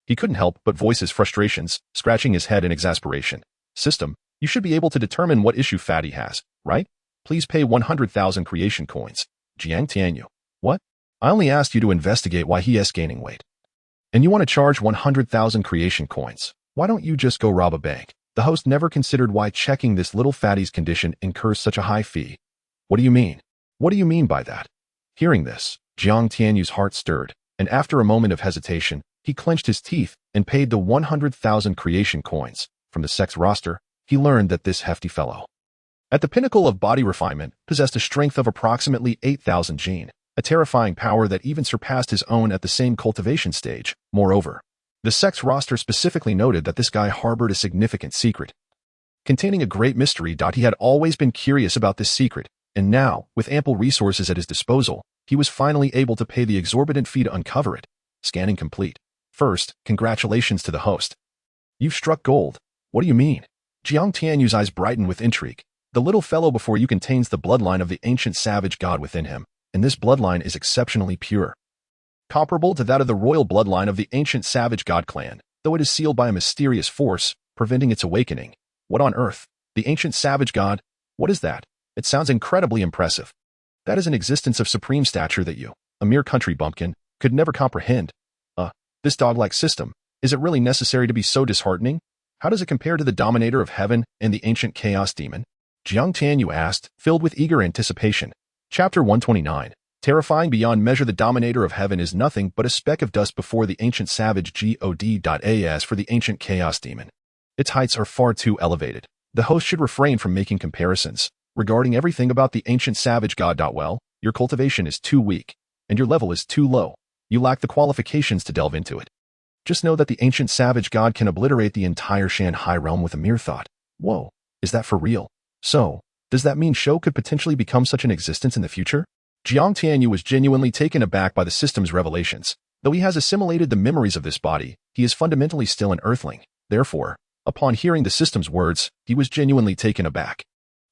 Speaker 1: he couldn't help but voice his frustrations, scratching his head in exasperation. System, you should be able to determine what issue Fatty has, right? Please pay 100,000 creation coins. Jiang Tianyu. What? I only asked you to investigate why he is gaining weight. And you want to charge 100,000 creation coins. Why don't you just go rob a bank? The host never considered why checking this little fatty's condition incurs such a high fee. What do you mean? What do you mean by that? Hearing this, Jiang Tianyu's heart stirred, and after a moment of hesitation, he clenched his teeth and paid the 100,000 creation coins. From the sect's roster, he learned that this hefty fellow, at the pinnacle of body refinement, possessed a strength of approximately 8,000 gene, a terrifying power that even surpassed his own at the same cultivation stage. Moreover, the sect's roster specifically noted that this guy harbored a significant secret, containing a great mystery. He had always been curious about this secret, and now, with ample resources at his disposal, he was finally able to pay the exorbitant fee to uncover it. Scanning complete. First, congratulations to the host. You've struck gold. What do you mean? Jiang Tianyu's eyes brightened with intrigue. The little fellow before you contains the bloodline of the ancient savage god within him, and this bloodline is exceptionally pure, comparable to that of the royal bloodline of the ancient savage god clan, though it is sealed by a mysterious force, preventing its awakening. What on earth? The ancient savage god? What is that? It sounds incredibly impressive. That is an existence of supreme stature that you, a mere country bumpkin, could never comprehend. This dog-like system, is it really necessary to be so disheartening? How does it compare to the dominator of heaven and the ancient chaos demon? Jiang Tianyu asked, filled with eager anticipation. Chapter 129. Terrifying beyond measure, the dominator of heaven is nothing but a speck of dust before the ancient savage god. As for the ancient chaos demon, its heights are far too elevated. The host should refrain from making comparisons. regarding everything about the ancient savage god. Well, your cultivation is too weak, and your level is too low. You lack the qualifications to delve into it. Just know that the ancient savage god can obliterate the entire Shanghai realm with a mere thought. Whoa, is that for real? So, does that mean Shou could potentially become such an existence in the future? Jiang Tianyu was genuinely taken aback by the system's revelations. Though he has assimilated the memories of this body, he is fundamentally still an earthling. Therefore, upon hearing the system's words, he was genuinely taken aback.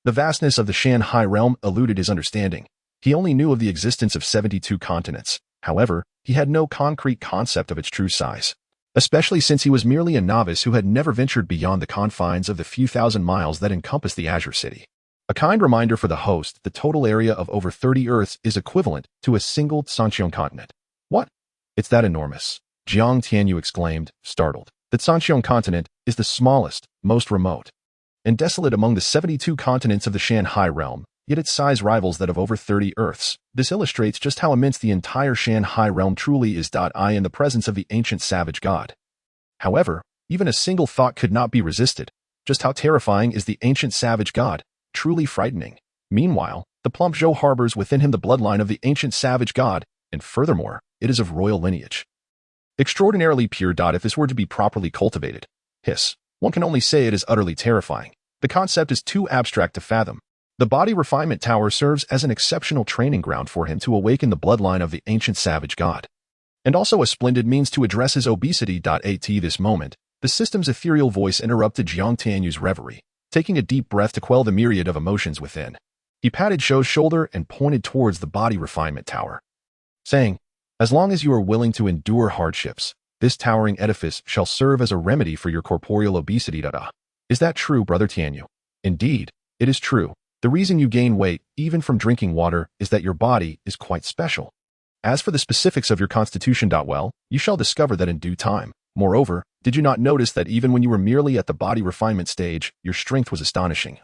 Speaker 1: The vastness of the Shanghai realm eluded his understanding. He only knew of the existence of 72 continents. However, he had no concrete concept of its true size, especially since he was merely a novice who had never ventured beyond the confines of the few thousand miles that encompass the Azure City. A kind reminder for the host, the total area of over 30 Earths is equivalent to a single Sanqiong continent. What? It's that enormous, Jiang Tianyu exclaimed, startled. The Sanqiong continent is the smallest, most remote, and desolate among the 72 continents of the Shanghai realm, yet its size rivals that of over 30 Earths. This illustrates just how immense the entire Shanghai realm truly is. In the presence of the ancient savage god. However, even a single thought could not be resisted. Just how terrifying is the ancient savage god? Truly frightening. Meanwhile, the plump Zhou harbors within him the bloodline of the ancient savage god, and furthermore, it is of royal lineage. Extraordinarily pure. If this were to be properly cultivated, one can only say it is utterly terrifying. The concept is too abstract to fathom. The body refinement tower serves as an exceptional training ground for him to awaken the bloodline of the ancient savage god, and also a splendid means to address his obesity. At this moment, the system's ethereal voice interrupted Jiang Tianyu's reverie. Taking a deep breath to quell the myriad of emotions within, he patted Shou's shoulder and pointed towards the body refinement tower, saying, "As long as you are willing to endure hardships, this towering edifice shall serve as a remedy for your corporeal obesity." Is that true, Brother Tianyu? Indeed, it is true. The reason you gain weight, even from drinking water, is that your body is quite special. As for the specifics of your constitution, well, you shall discover that in due time. Moreover, did you not notice that even when you were merely at the body refinement stage, your strength was astonishing,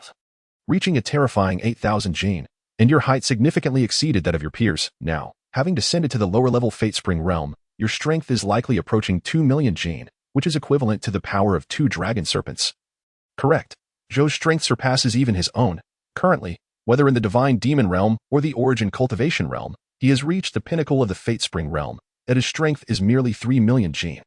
Speaker 1: reaching a terrifying 8,000 jin, and your height significantly exceeded that of your peers? Now, having descended to the lower-level Fate Spring realm, your strength is likely approaching 2 million jin, which is equivalent to the power of 2 dragon serpents. Correct. Zhou's strength surpasses even his own. Currently, whether in the divine demon realm or the origin cultivation realm, he has reached the pinnacle of the Fate Spring realm, and his strength is merely 3 million jin.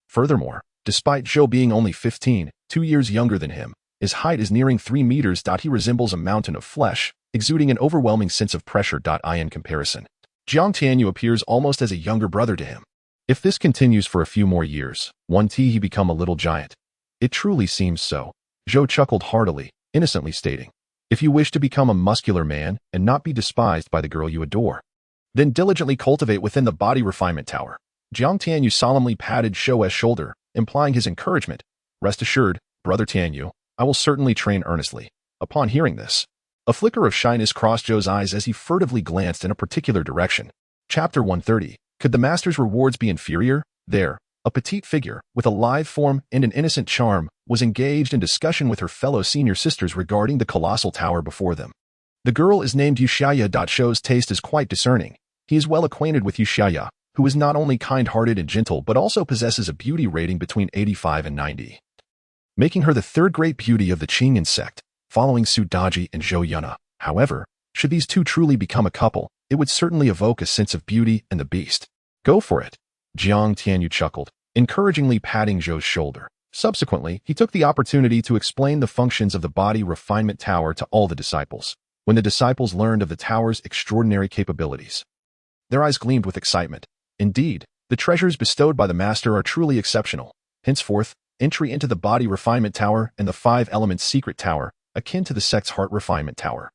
Speaker 1: Furthermore, despite Zhou being only 15, 2 years younger than him, his height is nearing 3 meters. He resembles a mountain of flesh, exuding an overwhelming sense of pressure. In comparison, Jiang Tianyu appears almost as a younger brother to him. If this continues for a few more years, he become a little giant. It truly seems so. Zhou chuckled heartily, innocently stating, "If you wish to become a muscular man and not be despised by the girl you adore, then diligently cultivate within the body refinement tower." Jiang Tianyu solemnly patted Shou's shoulder, implying his encouragement. "Rest assured, Brother Tianyu, I will certainly train earnestly." Upon hearing this, a flicker of shyness crossed Zhou's eyes as he furtively glanced in a particular direction. Chapter 130. Could the master's rewards be inferior? There, a petite figure, with a lithe form and an innocent charm, was engaged in discussion with her fellow senior sisters regarding the colossal tower before them. The girl is named Yuxiaya. Shou's taste is quite discerning. He is well acquainted with Yuxiaya, who is not only kind-hearted and gentle but also possesses a beauty rating between 85 and 90, making her the third great beauty of the Qingyun Sect, following Su Daji and Zhou Yuna. However, should these two truly become a couple, it would certainly evoke a sense of beauty and the beast. Go for it. Jiang Tianyu chuckled, encouragingly patting Zhou's shoulder. Subsequently, he took the opportunity to explain the functions of the body refinement tower to all the disciples. When the disciples learned of the tower's extraordinary capabilities, their eyes gleamed with excitement. Indeed, the treasures bestowed by the master are truly exceptional. Henceforth, entry into the body refinement tower and the 5 elements secret tower, akin to the sect's heart refinement tower,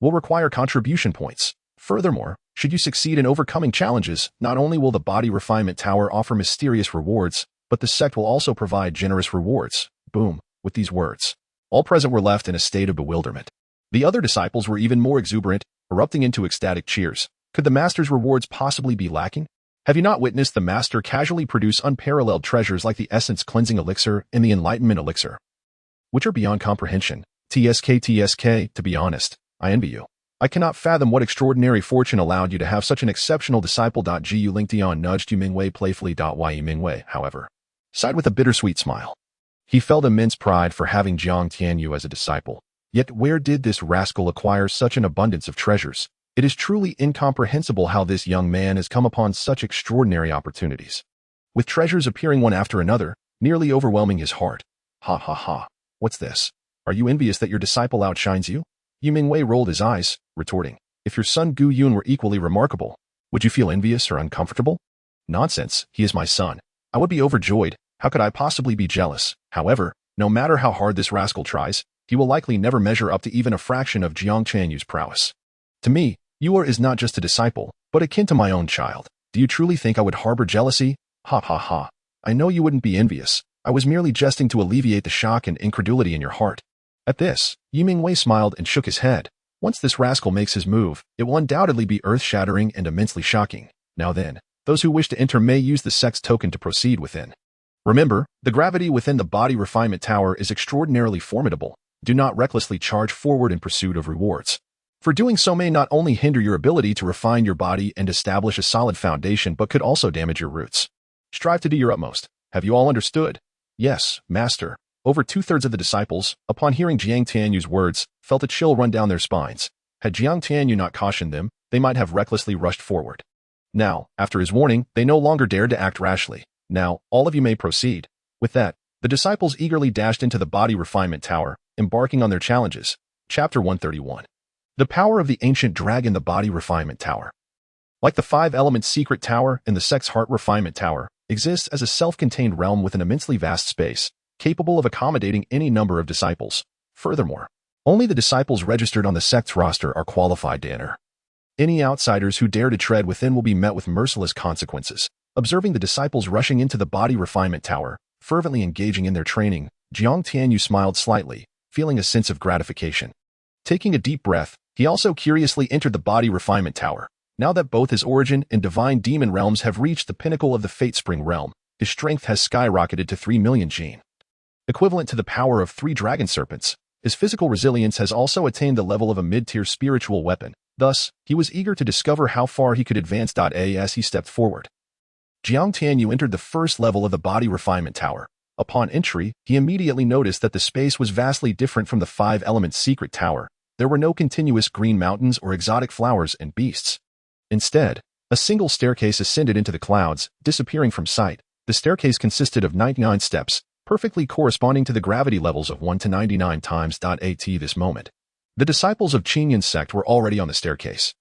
Speaker 1: will require contribution points. Furthermore, should you succeed in overcoming challenges, not only will the body refinement tower offer mysterious rewards, but the sect will also provide generous rewards. Boom. With these words, all present were left in a state of bewilderment. The other disciples were even more exuberant, erupting into ecstatic cheers. Could the master's rewards possibly be lacking? Have you not witnessed the master casually produce unparalleled treasures like the essence cleansing elixir and the enlightenment elixir, which are beyond comprehension? TSK, to be honest, I envy you. I cannot fathom what extraordinary fortune allowed you to have such an exceptional disciple. Gu Lingtian nudged Yu Mingwei playfully. Yu Mingwei, however, sighed with a bittersweet smile. He felt immense pride for having Jiang Tianyu as a disciple. Yet where did this rascal acquire such an abundance of treasures? It is truly incomprehensible how this young man has come upon such extraordinary opportunities. With treasures appearing one after another, nearly overwhelming his heart. Ha ha ha. What's this? Are you envious that your disciple outshines you? Yu Mingwei rolled his eyes, retorting, if your son Gu Yun were equally remarkable, would you feel envious or uncomfortable? Nonsense, he is my son. I would be overjoyed. How could I possibly be jealous? However, no matter how hard this rascal tries, he will likely never measure up to even a fraction of Jiang Tianyu's prowess. To me, Yuer is not just a disciple, but akin to my own child. Do you truly think I would harbor jealousy? Ha ha ha. I know you wouldn't be envious. I was merely jesting to alleviate the shock and incredulity in your heart. At this, Yu Mingwei smiled and shook his head. Once this rascal makes his move, it will undoubtedly be earth-shattering and immensely shocking. Now then, those who wish to enter may use the sect's token to proceed within. Remember, the gravity within the body refinement tower is extraordinarily formidable. Do not recklessly charge forward in pursuit of rewards. For doing so may not only hinder your ability to refine your body and establish a solid foundation but could also damage your roots. Strive to do your utmost. Have you all understood? Yes, Master. Over 2/3 of the disciples, upon hearing Jiang Tianyu's words, felt a chill run down their spines. Had Jiang Tianyu not cautioned them, they might have recklessly rushed forward. Now, after his warning, they no longer dared to act rashly. Now, all of you may proceed. With that, the disciples eagerly dashed into the body refinement tower, embarking on their challenges. Chapter 131. The power of the ancient dragon, the body refinement tower. Like the 5-element secret tower and the sect's heart refinement tower, exists as a self-contained realm with an immensely vast space, capable of accommodating any number of disciples. Furthermore, only the disciples registered on the sect's roster are qualified to enter. Any outsiders who dare to tread within will be met with merciless consequences. Observing the disciples rushing into the body refinement tower, fervently engaging in their training, Jiang Tianyu smiled slightly, feeling a sense of gratification. Taking a deep breath, he also curiously entered the body refinement tower. Now that both his origin and divine demon realms have reached the pinnacle of the Fate Spring realm, his strength has skyrocketed to 3 million Jin. Equivalent to the power of 3 dragon serpents, his physical resilience has also attained the level of a mid-tier spiritual weapon. Thus, he was eager to discover how far he could advance. As he stepped forward, Jiang Tianyu entered the first level of the body refinement tower. Upon entry, he immediately noticed that the space was vastly different from the 5-element secret tower. There were no continuous green mountains or exotic flowers and beasts. Instead, a single staircase ascended into the clouds, disappearing from sight. The staircase consisted of 99 steps, perfectly corresponding to the gravity levels of 1 to 99 times. At this moment, the disciples of Qingyun Sect were already on the staircase,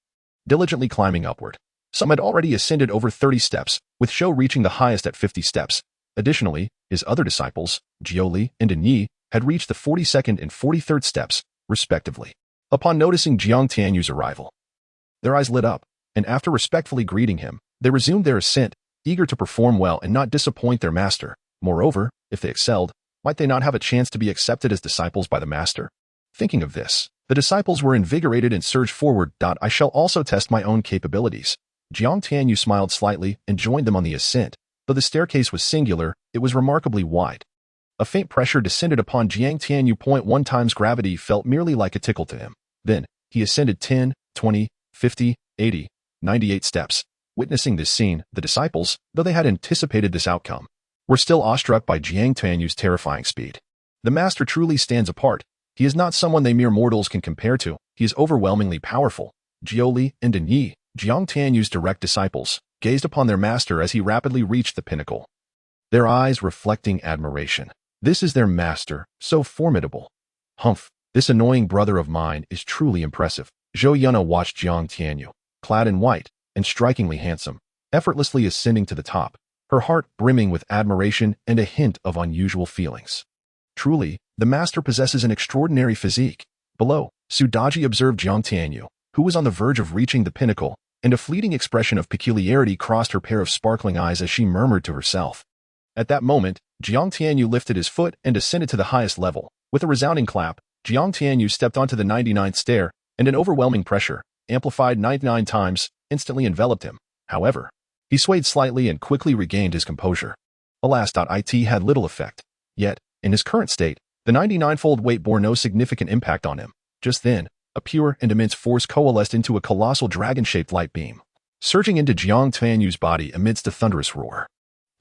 Speaker 1: diligently climbing upward. Some had already ascended over 30 steps, with Shou reaching the highest at 50 steps. Additionally, his other disciples, Jiuli and Yi, had reached the 42nd and 43rd steps, respectively. Upon noticing Jiang Tianyu's arrival, their eyes lit up, and after respectfully greeting him, they resumed their ascent, eager to perform well and not disappoint their master. Moreover, if they excelled, might they not have a chance to be accepted as disciples by the master? Thinking of this, the disciples were invigorated and surged forward. I shall also test my own capabilities. Jiang Tianyu smiled slightly and joined them on the ascent. Though the staircase was singular, it was remarkably wide. A faint pressure descended upon Jiang Tianyu. 1 times gravity felt merely like a tickle to him. Then, he ascended 10, 20, 50, 80, 98 steps. Witnessing this scene, the disciples, though they had anticipated this outcome, were still awestruck by Jiang Tianyu's terrifying speed. The master truly stands apart. He is not someone they mere mortals can compare to. He is overwhelmingly powerful. Jiuli and Yi, Jiang Tianyu's direct disciples, gazed upon their master as he rapidly reached the pinnacle, their eyes reflecting admiration. This is their master, so formidable. Humph, this annoying brother of mine is truly impressive. Zhou Yuna watched Jiang Tianyu, clad in white and strikingly handsome, effortlessly ascending to the top, her heart brimming with admiration and a hint of unusual feelings. Truly, the master possesses an extraordinary physique. Below, Sudaji observed Jiang Tianyu, who was on the verge of reaching the pinnacle, and a fleeting expression of peculiarity crossed her pair of sparkling eyes as she murmured to herself. At that moment, Jiang Tianyu lifted his foot and ascended to the highest level. With a resounding clap, Jiang Tianyu stepped onto the 99th stair, and an overwhelming pressure, amplified 99 times, instantly enveloped him. However, he swayed slightly and quickly regained his composure. Alas, it had little effect. Yet, in his current state, the 99-fold weight bore no significant impact on him. Just then, a pure and immense force coalesced into a colossal dragon-shaped light beam, surging into Jiang Tianyu's body amidst a thunderous roar.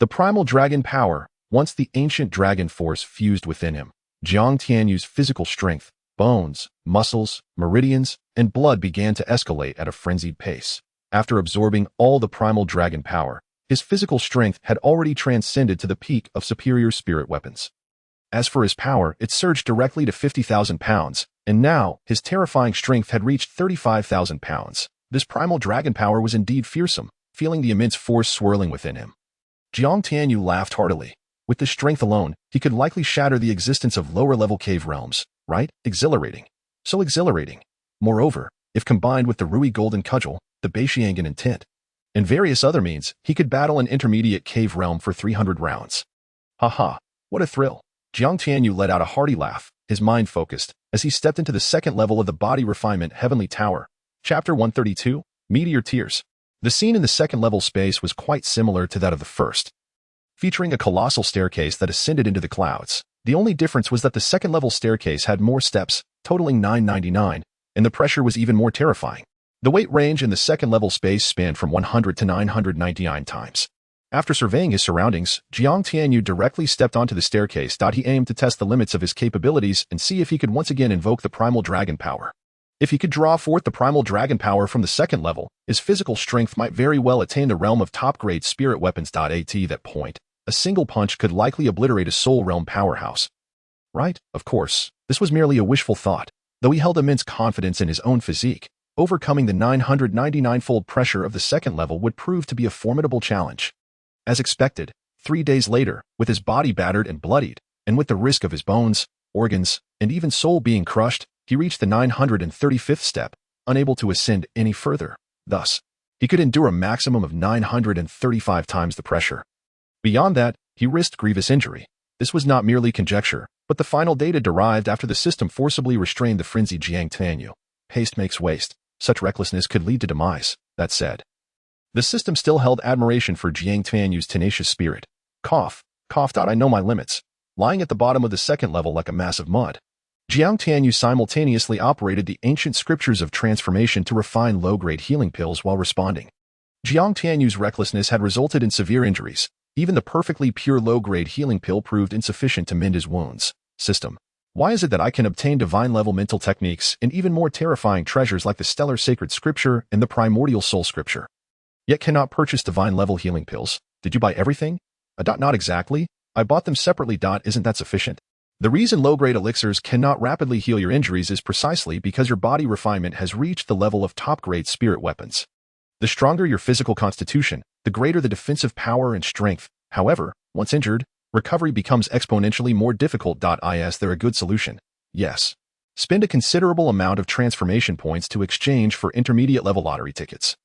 Speaker 1: The primal dragon power, once the ancient dragon force, fused within him. Jiang Tianyu's physical strength, Bones, muscles, meridians, and blood began to escalate at a frenzied pace. After absorbing all the primal dragon power, his physical strength had already transcended to the peak of superior spirit weapons. As for his power, it surged directly to 50,000 pounds, and now his terrifying strength had reached 35,000 pounds. This primal dragon power was indeed fearsome, feeling the immense force swirling within him. Jiang Tianyu laughed heartily. With this strength alone, he could likely shatter the existence of lower-level cave realms, right? Exhilarating. So exhilarating. Moreover, if combined with the Ruyi golden cudgel, the Beixiangan intent, and various other means, he could battle an intermediate cave realm for 300 rounds. Haha, what a thrill. Jiang Tianyu let out a hearty laugh, his mind focused, as he stepped into the second level of the Body Refinement Heavenly Tower. Chapter 132, Meteor Tears. The scene in the second level space was quite similar to that of the first, featuring a colossal staircase that ascended into the clouds. The only difference was that the second level staircase had more steps, totaling 999, and the pressure was even more terrifying. The weight range in the second level space spanned from 100 to 999 times. After surveying his surroundings, Jiang Tianyu directly stepped onto the staircase. He aimed to test the limits of his capabilities and see if he could once again invoke the primal dragon power. If he could draw forth the primal dragon power from the second level, his physical strength might very well attain the realm of top-grade spirit weapons. At that point, a single punch could likely obliterate a soul realm powerhouse. Right? Of course, this was merely a wishful thought, though he held immense confidence in his own physique. Overcoming the 999-fold pressure of the second level would prove to be a formidable challenge. As expected, 3 days later, with his body battered and bloodied, and with the risk of his bones, organs, and even soul being crushed, he reached the 935th step, unable to ascend any further. Thus, he could endure a maximum of 935 times the pressure. Beyond that, he risked grievous injury. This was not merely conjecture, but the final data derived after the system forcibly restrained the frenzied Jiang Tianyu. Haste makes waste. Such recklessness could lead to demise. That said, the system still held admiration for Jiang Tianyu's tenacious spirit. Cough. I know my limits. Lying at the bottom of the second level like a mass of mud, Jiang Tianyu simultaneously operated the ancient scriptures of transformation to refine low-grade healing pills while responding. Jiang Tianyu's recklessness had resulted in severe injuries. Even the perfectly pure low-grade healing pill proved insufficient to mend his wounds. System. Why is it that I can obtain divine-level mental techniques and even more terrifying treasures like the Stellar Sacred Scripture and the Primordial Soul Scripture, yet cannot purchase divine-level healing pills? Did you buy everything? Not exactly. I bought them separately. Isn't that sufficient? The reason low-grade elixirs cannot rapidly heal your injuries is precisely because your body refinement has reached the level of top-grade spirit weapons. The stronger your physical constitution, the greater the defensive power and strength. However, once injured, recovery becomes exponentially more difficult. Is there a good solution? Yes. Spend a considerable amount of transformation points to exchange for intermediate-level lottery tickets.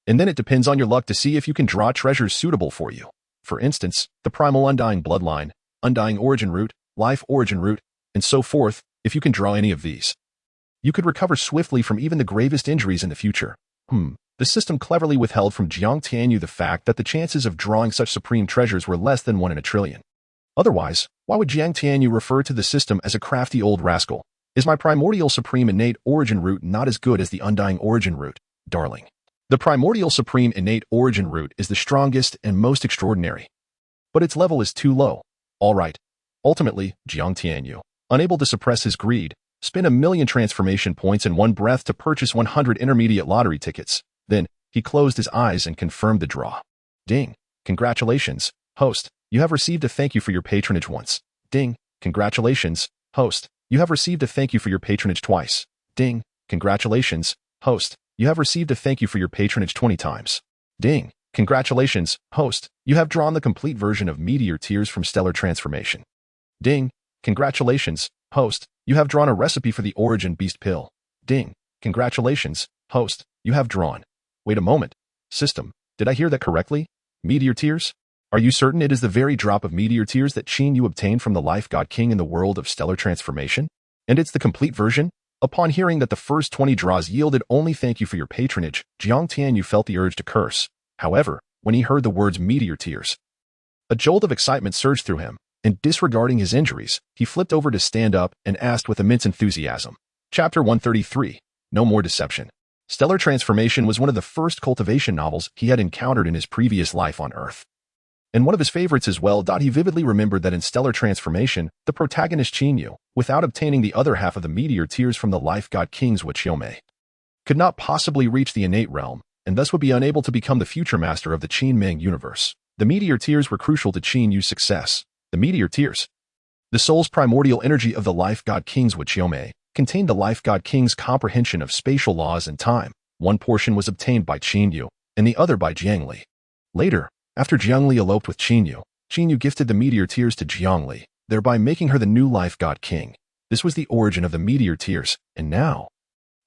Speaker 1: And then it depends on your luck to see if you can draw treasures suitable for you. For instance, the Primal Undying Bloodline, Undying Origin Root, Life Origin Root, and so forth. If you can draw any of these, you could recover swiftly from even the gravest injuries in the future. The system cleverly withheld from Jiang Tianyu the fact that the chances of drawing such supreme treasures were less than 1 in a trillion. Otherwise, why would Jiang Tianyu refer to the system as a crafty old rascal? Is my Primordial Supreme Innate Origin Root not as good as the Undying Origin Root, darling? The Primordial Supreme Innate Origin Root is the strongest and most extraordinary, but its level is too low. All right. Ultimately, Jiang Tianyu, unable to suppress his greed, spent 1,000,000 transformation points in one breath to purchase 100 intermediate lottery tickets. Then, he closed his eyes and confirmed the draw. Ding. Congratulations, host. You have received a thank you for your patronage once. Ding. Congratulations, host. You have received a thank you for your patronage twice. Ding. Congratulations, host. You have received a thank you for your patronage 20 times. Ding. Congratulations, host. You have drawn the complete version of Meteor Tears from Stellar Transformation. Ding. Congratulations, host. You have drawn a recipe for the Origin Beast Pill. Ding. Congratulations, host. You have drawn. Wait a moment. System. Did I hear that correctly? Meteor Tears? Are you certain it is the very drop of Meteor Tears that Qingyun obtained from the Life God King in the world of Stellar Transformation? And it's the complete version? Upon hearing that the first 20 draws yielded only thank you for your patronage, Jiang Tianyu felt the urge to curse. However, when he heard the words Meteor Tears, a jolt of excitement surged through him, and disregarding his injuries, he flipped over to stand up and asked with immense enthusiasm. Chapter 133. No More Deception. Stellar Transformation was one of the first cultivation novels he had encountered in his previous life on Earth. and one of his favorites as well. He vividly remembered that in stellar transformation, the protagonist Qinyu, without obtaining the other half of the meteor tears from the life god kings Wuqiume, could not possibly reach the innate realm, and thus would be unable to become the future master of the Qinming universe. The meteor tears were crucial to Qinyu's success. The meteor tears, the soul's primordial energy of the life god kings Wuqiume, contained the life god king's comprehension of spatial laws and time. One portion was obtained by Qinyu, and the other by Jiangli. Later, after Jiangli eloped with Qinyu, Qinyu gifted the meteor tears to Jiangli, thereby making her the new life god king. This was the origin of the meteor tears, and now,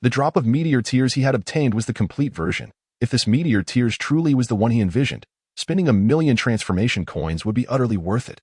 Speaker 1: the drop of meteor tears he had obtained was the complete version. If this meteor tears truly was the one he envisioned, spending 1,000,000 transformation coins would be utterly worth it.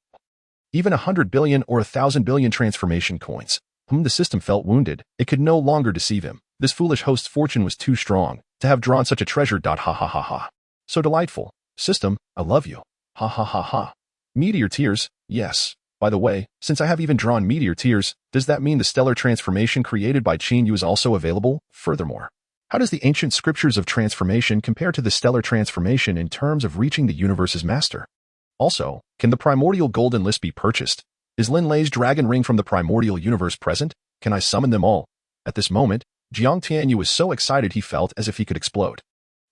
Speaker 1: Even 100 billion or 1,000 billion transformation coins. The system felt wounded. It could no longer deceive him. This foolish host's fortune was too strong to have drawn such a treasure. Ha ha ha ha. So delightful. System, I love you. Ha ha ha ha. Meteor tears, yes. By the way, since I have even drawn meteor tears, does that mean the stellar transformation created by Qinyu is also available? Furthermore, how does the ancient scriptures of transformation compare to the stellar transformation in terms of reaching the universe's master? Also, can the primordial golden list be purchased? Is Lin Lei's dragon ring from the primordial universe present? Can I summon them all? At this moment, Jiang Tianyu was so excited he felt as if he could explode.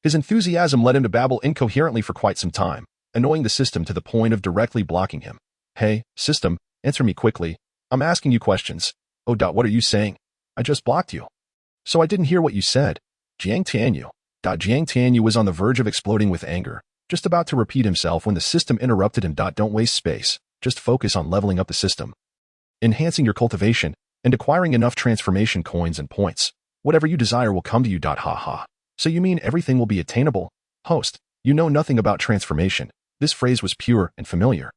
Speaker 1: His enthusiasm led him to babble incoherently for quite some time, annoying the system to the point of directly blocking him. Hey, system, answer me quickly. I'm asking you questions. Oh, what are you saying? I just blocked you. So I didn't hear what you said. Jiang Tianyu was on the verge of exploding with anger, just about to repeat himself when the system interrupted him. Don't waste space. Just focus on leveling up the system, enhancing your cultivation, and acquiring enough transformation coins and points. Whatever you desire will come to you. Ha ha. So you mean everything will be attainable? Host, you know nothing about transformation. This phrase was pure and familiar.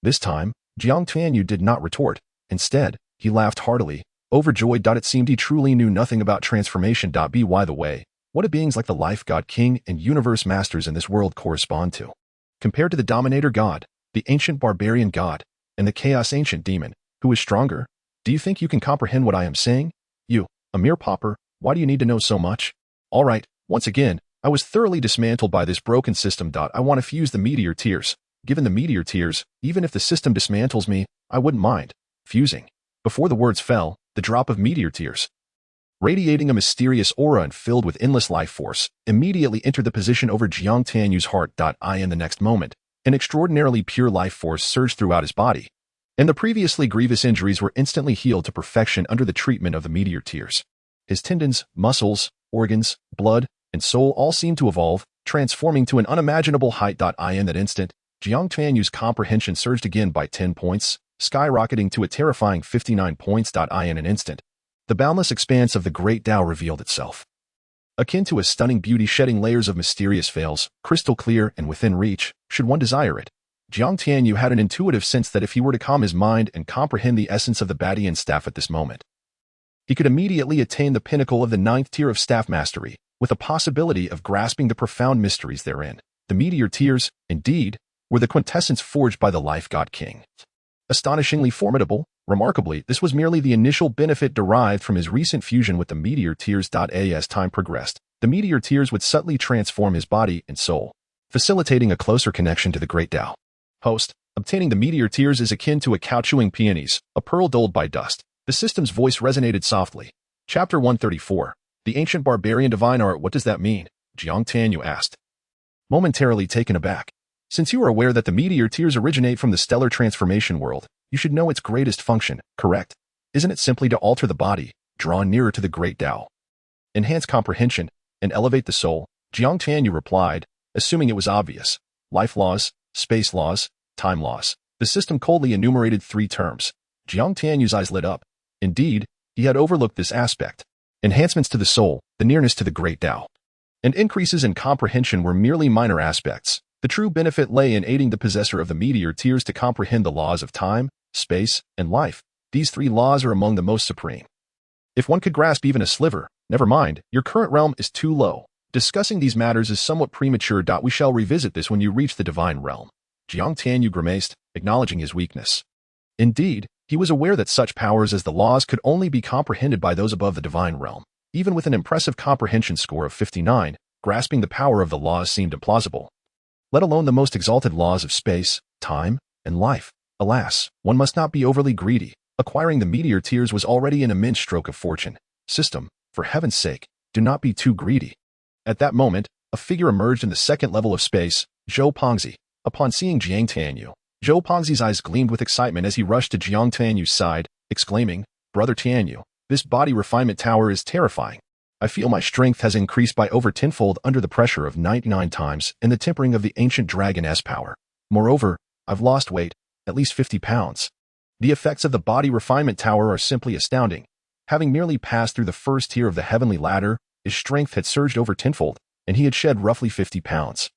Speaker 1: This time, Jiang Tianyu did not retort. Instead, he laughed heartily, overjoyed. It seemed he truly knew nothing about transformation. By the way, what do beings like the life god king and universe masters in this world correspond to? Compared to the dominator god, the ancient barbarian god, and the chaos ancient demon, who is stronger? Do you think you can comprehend what I am saying? You, a mere pauper, why do you need to know so much? All right, once again, I was thoroughly dismantled by this broken system. I want to fuse the meteor tears. Given the meteor tears, even if the system dismantles me, I wouldn't mind fusing. Before the words fell, the drop of meteor tears, radiating a mysterious aura and filled with endless life force, immediately entered the position over Jiang Tianyu's heart. In the next moment, an extraordinarily pure life force surged throughout his body, and the previously grievous injuries were instantly healed to perfection under the treatment of the meteor tears. His tendons, muscles, organs, blood, and soul all seemed to evolve, transforming to an unimaginable height. In that instant, Jiang Tianyu's comprehension surged again by 10 points, skyrocketing to a terrifying 59 points. In an instant, the boundless expanse of the great Tao revealed itself. Akin to a stunning beauty shedding layers of mysterious veils, crystal clear and within reach, should one desire it. Jiang Tianyu had an intuitive sense that if he were to calm his mind and comprehend the essence of the Badian staff at this moment, he could immediately attain the pinnacle of the 9th tier of staff mastery, with a possibility of grasping the profound mysteries therein. The meteor tears, indeed, were the quintessence forged by the life god king. Astonishingly formidable, remarkably, this was merely the initial benefit derived from his recent fusion with the meteor tears. As time progressed, the meteor tears would subtly transform his body and soul, facilitating a closer connection to the great Tao. Host, obtaining the meteor tears is akin to a cow chewing peonies, a pearl dulled by dust. The system's voice resonated softly. Chapter 134. The ancient barbarian divine art. What does that mean? Jiang Tianyu asked, momentarily taken aback. Since you are aware that the meteor tears originate from the stellar transformation world, you should know its greatest function, correct? Isn't it simply to alter the body, draw nearer to the great Tao, enhance comprehension, and elevate the soul? Jiang Tianyu replied, assuming it was obvious. Life laws, space laws, time laws. The system coldly enumerated 3 terms. Jiang Tianyu's eyes lit up. Indeed, he had overlooked this aspect. Enhancements to the soul, the nearness to the great Tao, and increases in comprehension were merely minor aspects. The true benefit lay in aiding the possessor of the meteor tears to comprehend the laws of time, space, and life. These 3 laws are among the most supreme. If one could grasp even a sliver, never mind, your current realm is too low. Discussing these matters is somewhat premature. We shall revisit this when you reach the divine realm. Jiang Tianyu grimaced, acknowledging his weakness. Indeed, he was aware that such powers as the laws could only be comprehended by those above the divine realm. Even with an impressive comprehension score of 59, grasping the power of the laws seemed implausible. let alone the most exalted laws of space, time, and life. Alas, one must not be overly greedy. Acquiring the meteor tiers was already an immense stroke of fortune. System, for heaven's sake, do not be too greedy. At that moment, a figure emerged in the second level of space, Zhou Pongzi. Upon seeing Jiang Tianyu, Zhou Pongzi's eyes gleamed with excitement as he rushed to Jiang Tianyu's side, exclaiming, "Brother Tianyu, this body refinement tower is terrifying. I feel my strength has increased by over tenfold under the pressure of 99 times and the tempering of the ancient dragon's power. Moreover, I've lost weight, at least 50 pounds. The effects of the body refinement tower are simply astounding. Having merely passed through the first tier of the heavenly ladder, his strength had surged over tenfold, and he had shed roughly 50 pounds.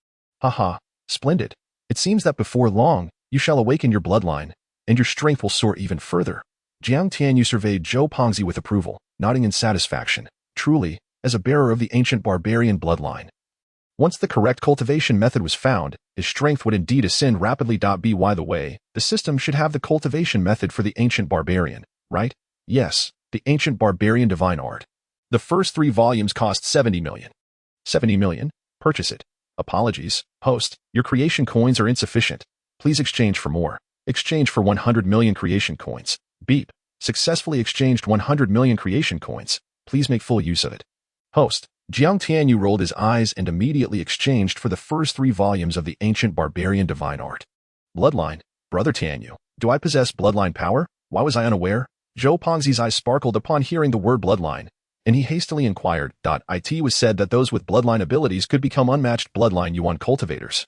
Speaker 1: Haha, splendid. It seems that before long, you shall awaken your bloodline, and your strength will soar even further." Jiang Tianyu surveyed Zhou Pongzi with approval, nodding in satisfaction. Truly, as a bearer of the ancient barbarian bloodline. Once the correct cultivation method was found, his strength would indeed ascend rapidly. By the way, the system should have the cultivation method for the ancient barbarian, right? Yes, the ancient barbarian divine art. The first 3 volumes cost 70 million. 70 million? Purchase it. Apologies, host, your creation coins are insufficient. Please exchange for more. Exchange for 100 million creation coins. Beep. Successfully exchanged 100 million creation coins. Please make full use of it. Host, Jiang Tianyu rolled his eyes and immediately exchanged for the first 3 volumes of the ancient barbarian divine art. Bloodline, Brother Tianyu, do I possess bloodline power? Why was I unaware? Zhou Pongzi's eyes sparkled upon hearing the word bloodline, and he hastily inquired. It was said that those with bloodline abilities could become unmatched bloodline yuan cultivators.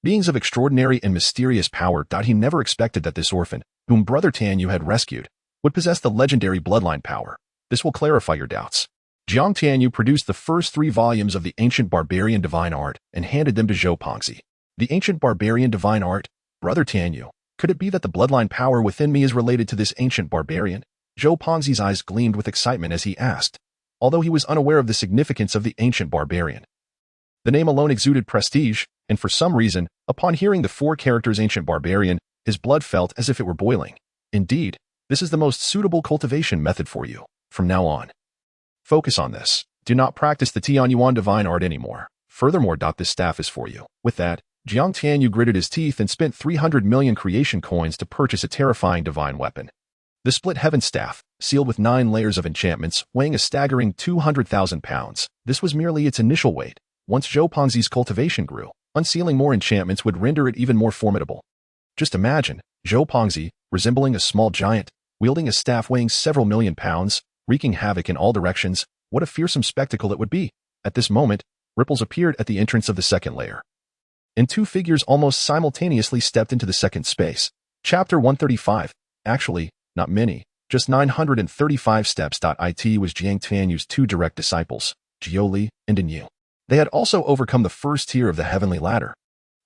Speaker 1: Beings of extraordinary and mysterious power. He never expected that this orphan, whom Brother Tianyu had rescued, would possess the legendary bloodline power. This will clarify your doubts. Jiang Tianyu produced the first 3 volumes of the ancient barbarian divine art and handed them to Zhou Pongzi. The ancient barbarian divine art, Brother Tianyu, could it be that the bloodline power within me is related to this ancient barbarian? Zhou Pongzi's eyes gleamed with excitement as he asked, although he was unaware of the significance of the ancient barbarian. The name alone exuded prestige, and for some reason, upon hearing the 4 characters ancient barbarian, his blood felt as if it were boiling. Indeed, this is the most suitable cultivation method for you, from now on. Focus on this. Do not practice the Tianyuan divine art anymore. Furthermore, this staff is for you. With that, Jiang Tianyu gritted his teeth and spent 300 million creation coins to purchase a terrifying divine weapon. The split heaven staff, sealed with 9 layers of enchantments, weighing a staggering 200,000 pounds. This was merely its initial weight. Once Zhou Pongzi's cultivation grew, unsealing more enchantments would render it even more formidable. Just imagine, Zhou Pongzi, resembling a small giant, wielding a staff weighing several million pounds, wreaking havoc in all directions. What a fearsome spectacle it would be. At this moment, ripples appeared at the entrance of the second layer, and 2 figures almost simultaneously stepped into the second space. Chapter 135. Actually, not many, just 935 steps. It was Jiang Tianyu's 2 direct disciples, Jiuli and Denyu. They had also overcome the first tier of the heavenly ladder.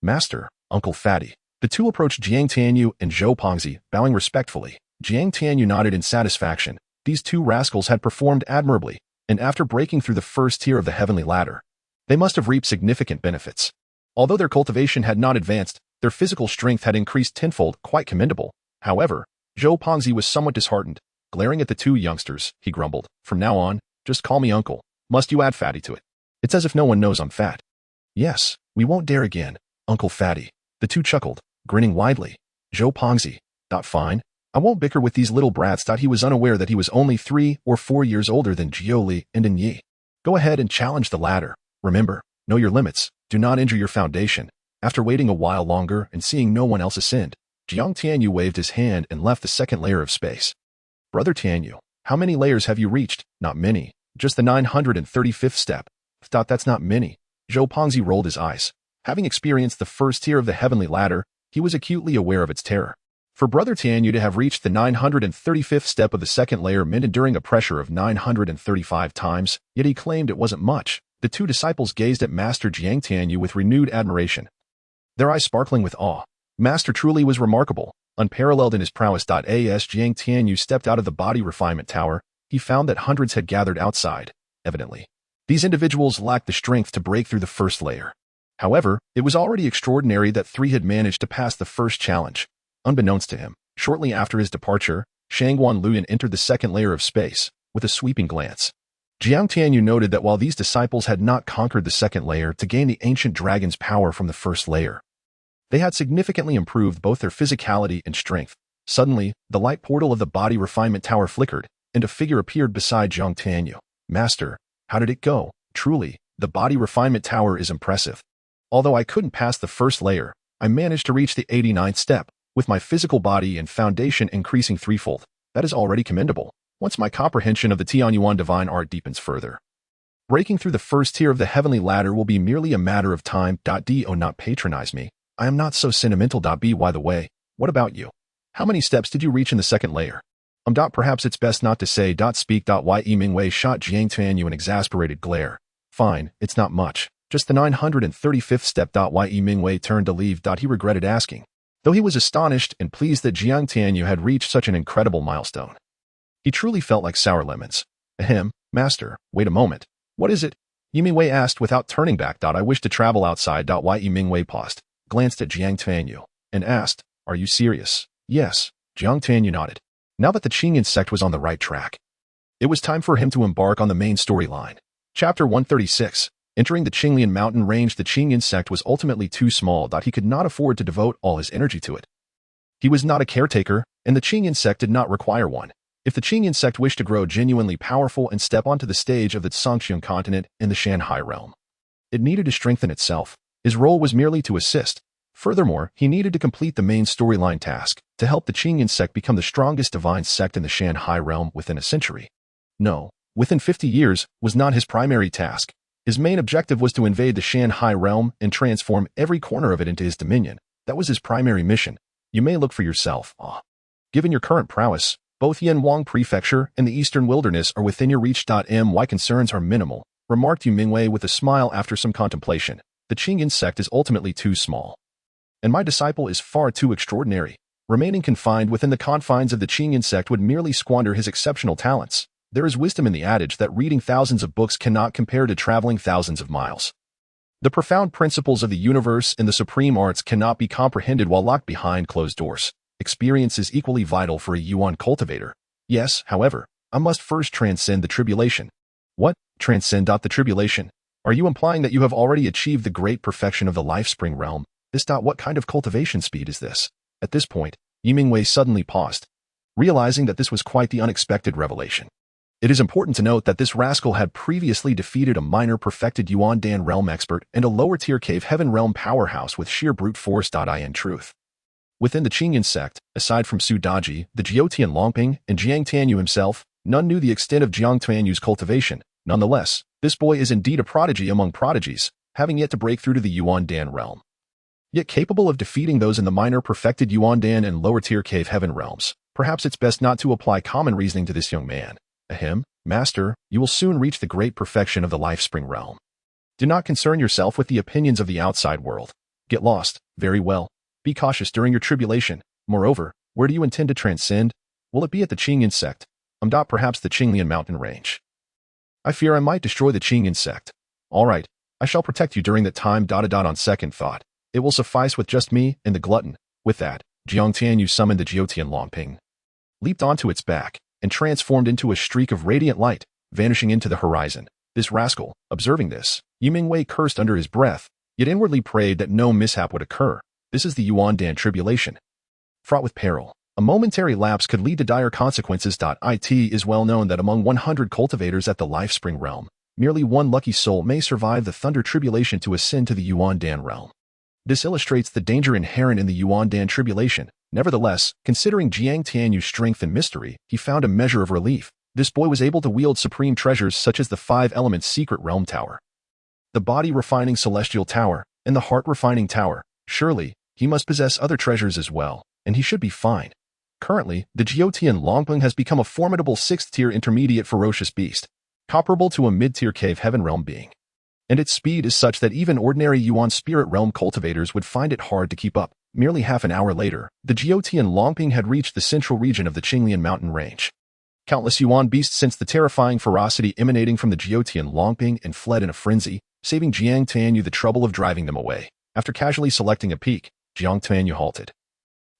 Speaker 1: Master, Uncle Fatty. The 2 approached Jiang Tianyu and Zhou Pongzi, bowing respectfully. Jiang Tianyu nodded in satisfaction. These 2 rascals had performed admirably, and after breaking through the first tier of the heavenly ladder, they must have reaped significant benefits. Although their cultivation had not advanced, their physical strength had increased tenfold, quite commendable. However, Zhou Pongzi was somewhat disheartened. Glaring at the 2 youngsters, he grumbled, "From now on, just call me uncle. Must you add Fatty to it? It's as if no one knows I'm fat." "Yes, we won't dare again, Uncle Fatty." The 2 chuckled, grinning widely. Zhou Pongzi, "Fine. I won't bicker with these little brats." He was unaware that he was only 3 or 4 years older than Jiuli and Denyi. "Go ahead and challenge the ladder. Remember, know your limits. Do not injure your foundation." After waiting a while longer and seeing no one else ascend, Jiang Tianyu waved his hand and left the second layer of space. "Brother Tianyu, how many layers have you reached?" "Not many. Just the 935th step." "That's not many." Zhou Pongzi rolled his eyes. Having experienced the first tier of the heavenly ladder, he was acutely aware of its terror. For Brother Tianyu to have reached the 935th step of the second layer meant enduring a pressure of 935 times, yet he claimed it wasn't much. The 2 disciples gazed at Master Jiang Tianyu with renewed admiration, their eyes sparkling with awe. Master truly was remarkable, unparalleled in his prowess. As Jiang Tianyu stepped out of the body refinement tower, he found that hundreds had gathered outside. Evidently, these individuals lacked the strength to break through the first layer. However, it was already extraordinary that 3 had managed to pass the first challenge. Unbeknownst to him, shortly after his departure, Shangguan Luyan entered the second layer of space, with a sweeping glance. Jiang Tianyu noted that while these disciples had not conquered the second layer to gain the ancient dragon's power from the first layer, they had significantly improved both their physicality and strength. Suddenly, the light portal of the body refinement tower flickered, and a figure appeared beside Jiang Tianyu. Master, how did it go? Truly, the body refinement tower is impressive. Although I couldn't pass the first layer, I managed to reach the 89th step, with my physical body and foundation increasing threefold. That is already commendable, once my comprehension of the Tianyuan divine art deepens further. Breaking through the first tier of the heavenly ladder will be merely a matter of time. Do not patronize me. I am not so sentimental. By the way, what about you? How many steps did you reach in the second layer? Perhaps it's best not to say. Speak. Ye Mingwei shot Jiang Tianyu an exasperated glare. Fine, it's not much. Just the 935th step. Ye Mingwei turned to leave. He regretted asking, though he was astonished and pleased that Jiang Tianyu had reached such an incredible milestone. He truly felt like sour lemons. Ahem, master, wait a moment. What is it? Ye Mingwei asked without turning back. I wish to travel outside. Ye Mingwei paused, glanced at Jiang Tianyu, and asked, are you serious? Yes, Jiang Tianyu nodded. Now that the Qingyun Sect was on the right track, it was time for him to embark on the main storyline. Chapter 136. Entering the Qingyun mountain range, the Qingyun Sect was ultimately too small. He could not afford to devote all his energy to it. He was not a caretaker, and the Qingyun Sect did not require one. If the Qingyun Sect wished to grow genuinely powerful and step onto the stage of the Zhangqiang continent in the Shanhai realm, it needed to strengthen itself. His role was merely to assist. Furthermore, he needed to complete the main storyline task to help the Qingyun Sect become the strongest divine sect in the Shanhai realm within a century. No, within 50 years was not his primary task. His main objective was to invade the Shanhai realm and transform every corner of it into his dominion. That was his primary mission. You may look for yourself. Given your current prowess, both Yanwang Prefecture and the Eastern Wilderness are within your reach. My concerns are minimal, remarked Yu Mingwei with a smile after some contemplation. The Qingyun Sect is ultimately too small, and my disciple is far too extraordinary. Remaining confined within the confines of the Qingyun Sect would merely squander his exceptional talents. There is wisdom in the adage that reading thousands of books cannot compare to traveling thousands of miles. The profound principles of the universe and the supreme arts cannot be comprehended while locked behind closed doors. Experience is equally vital for a Yuan cultivator. Yes, however, I must first transcend the tribulation. What? Transcend the tribulation? Are you implying that you have already achieved the great perfection of the Lifespring realm? What kind of cultivation speed is this? At this point, Yu Mingwei suddenly paused, realizing that this was quite the unexpected revelation. It is important to note that this rascal had previously defeated a minor perfected Yuan Dan realm expert and a lower-tier cave heaven realm powerhouse with sheer brute force. In truth, within the Qingyun Sect, aside from Su Daji, the Jiutian Longping, and Jiang Tianyu himself, none knew the extent of Jiang Tianyu's cultivation. Nonetheless, this boy is indeed a prodigy among prodigies, having yet to break through to the Yuan Dan realm, yet capable of defeating those in the minor perfected Yuan Dan and lower-tier cave heaven realms. Perhaps it's best not to apply common reasoning to this young man. Ahem, master, you will soon reach the great perfection of the Lifespring realm. Do not concern yourself with the opinions of the outside world. Get lost, very well. Be cautious during your tribulation. Moreover, where do you intend to transcend? Will it be at the Qingyun Sect? Perhaps the Qingyun mountain range. I fear I might destroy the Qingyun Sect. All right, I shall protect you during that time. On second thought, it will suffice with just me and the glutton. With that, Jiang Tianyu summoned the Jiutian Longping, leaped onto its back, and transformed into a streak of radiant light, vanishing into the horizon. This rascal, observing this, Yu Mingwei cursed under his breath, yet inwardly prayed that no mishap would occur. This is the Yuan Dan tribulation, fraught with peril. A momentary lapse could lead to dire consequences. It is well known that among 100 cultivators at the Lifespring realm, merely one lucky soul may survive the Thunder tribulation to ascend to the Yuan Dan realm. This illustrates the danger inherent in the Yuan Dan tribulation. Nevertheless, considering Jiang Tianyu's strength and mystery, he found a measure of relief. This boy was able to wield supreme treasures such as the 5 Elements Secret Realm Tower, the Body Refining Celestial Tower, and the Heart Refining Tower. Surely, he must possess other treasures as well, and he should be fine. Currently, the Jiutian Longping has become a formidable 6th-tier intermediate ferocious beast, comparable to a mid-tier cave heaven realm being. And its speed is such that even ordinary Yuan spirit realm cultivators would find it hard to keep up. Merely half an hour later, the Jiutian Longping had reached the central region of the Qingyun mountain range. Countless Yuan beasts sensed the terrifying ferocity emanating from the Jiutian Longping and fled in a frenzy, saving Jiang Tianyu the trouble of driving them away. After casually selecting a peak, Jiang Tianyu halted,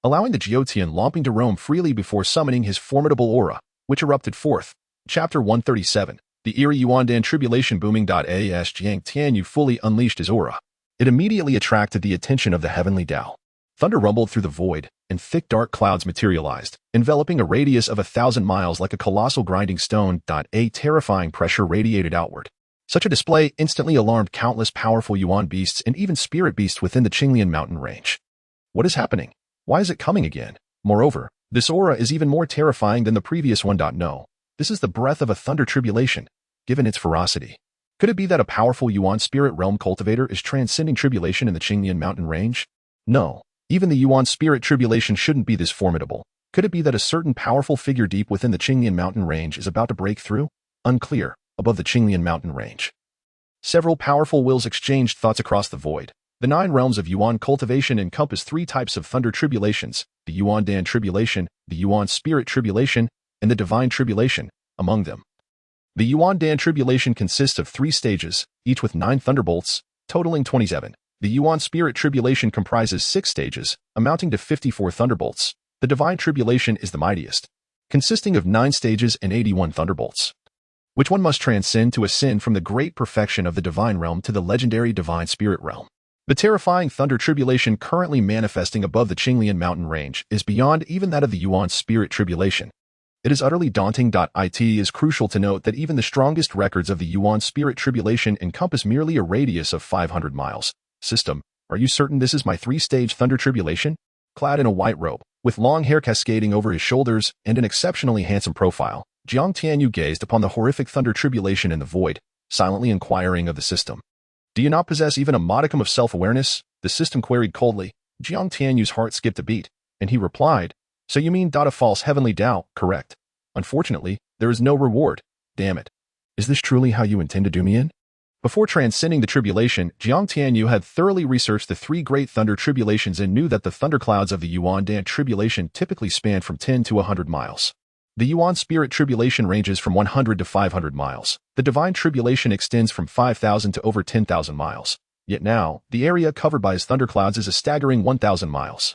Speaker 1: allowing the Jiutian Longping to roam freely before summoning his formidable aura, which erupted forth. Chapter 137. The eerie Yuandan tribulation booming.as Jiang Tianyu fully unleashed his aura. It immediately attracted the attention of the heavenly Tao. Thunder rumbled through the void, and thick dark clouds materialized, enveloping a radius of 1,000 miles like a colossal grinding stone. A terrifying pressure radiated outward. Such a display instantly alarmed countless powerful Yuan beasts and even spirit beasts within the Qingyun mountain range. What is happening? Why is it coming again? Moreover, this aura is even more terrifying than the previous one. No, this is the breath of a thunder tribulation, given its ferocity. Could it be that a powerful Yuan spirit realm cultivator is transcending tribulation in the Qingyun mountain range? No, even the Yuan spirit tribulation shouldn't be this formidable. Could it be that a certain powerful figure deep within the Qingyun mountain range is about to break through? Unclear. Above the Qingyun mountain range, several powerful wills exchanged thoughts across the void. The 9 realms of Yuan cultivation encompass 3 types of thunder tribulations: the Yuan Dan tribulation, the Yuan spirit tribulation, and the divine tribulation. Among them, the Yuan Dan tribulation consists of 3 stages, each with 9 thunderbolts, totaling 27. The Yuan spirit tribulation comprises 6 stages, amounting to 54 thunderbolts. The divine tribulation is the mightiest, consisting of 9 stages and 81 thunderbolts, which one must transcend to ascend from the great perfection of the divine realm to the legendary divine spirit realm. The terrifying thunder tribulation currently manifesting above the Qingyun mountain range is beyond even that of the Yuan spirit tribulation. It is utterly daunting. It is crucial to note that even the strongest records of the Yuan spirit tribulation encompass merely a radius of 500 miles. System, are you certain this is my 3-stage thunder tribulation? Clad in a white robe, with long hair cascading over his shoulders and an exceptionally handsome profile, Jiang Tianyu gazed upon the horrific thunder tribulation in the void, silently inquiring of the system. Do you not possess even a modicum of self-awareness? The system queried coldly. Jiang Tianyu's heart skipped a beat, and he replied, So you mean a false heavenly Tao, correct? Unfortunately, there is no reward. Damn it. Is this truly how you intend to do me in? Before transcending the tribulation, Jiang Tianyu had thoroughly researched the 3 great thunder tribulations and knew that the thunderclouds of the Yuan Dan tribulation typically span from 10 to 100 miles. The Yuan spirit tribulation ranges from 100 to 500 miles. The divine tribulation extends from 5,000 to over 10,000 miles. Yet now, the area covered by his thunderclouds is a staggering 1,000 miles.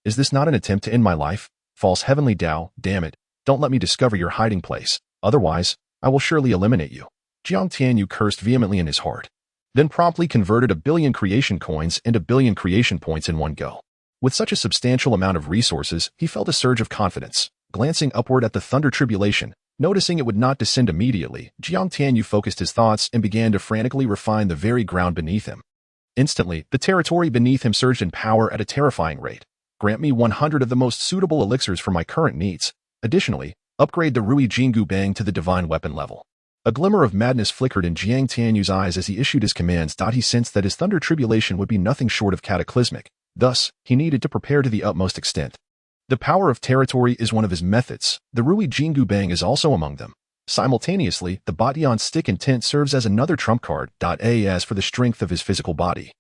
Speaker 1: Is this not an attempt to end my life? False heavenly Tao, damn it, don't let me discover your hiding place. Otherwise, I will surely eliminate you. Jiang Tianyu cursed vehemently in his heart, then promptly converted 1 billion creation coins into 1 billion creation points in one go. With such a substantial amount of resources, he felt a surge of confidence. Glancing upward at the thunder tribulation, noticing it would not descend immediately, Jiang Tianyu focused his thoughts and began to frantically refine the very ground beneath him. Instantly, the territory beneath him surged in power at a terrifying rate. Grant me 100 of the most suitable elixirs for my current needs. Additionally, upgrade the Ruyi Jingu Bang to the divine weapon level. A glimmer of madness flickered in Jiang Tianyu's eyes as he issued his commands. He sensed that his thunder tribulation would be nothing short of cataclysmic. Thus, he needed to prepare to the utmost extent. The power of territory is one of his methods. The Ruyi Jingu Bang is also among them. Simultaneously, the Batian stick intent serves as another trump card. As for the strength of his physical body,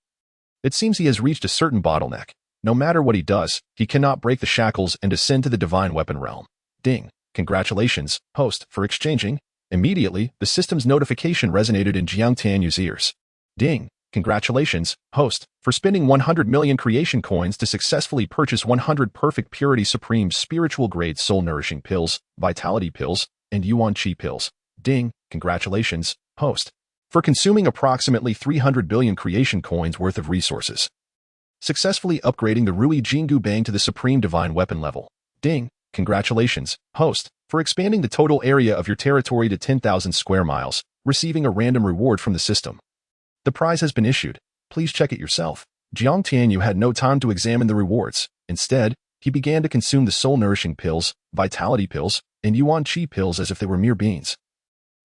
Speaker 1: it seems he has reached a certain bottleneck. No matter what he does, he cannot break the shackles and ascend to the divine weapon realm. Ding. Congratulations, host, for exchanging. Immediately, the system's notification resonated in Jiang Tianyu's ears. Ding. Congratulations, host, for spending 100 million creation coins to successfully purchase 100 perfect purity supreme spiritual grade soul nourishing pills, vitality pills, and Yuan Qi pills. Ding. Congratulations, host, for consuming approximately 300 billion creation coins worth of resources. Successfully upgrading the Ruyi Jingu Bang to the supreme divine weapon level. Ding. Congratulations, host, for expanding the total area of your territory to 10,000 square miles, receiving a random reward from the system. The prize has been issued. Please check it yourself. Jiang Tianyu had no time to examine the rewards. Instead, he began to consume the soul-nourishing pills, vitality pills, and Yuan Qi pills as if they were mere beans,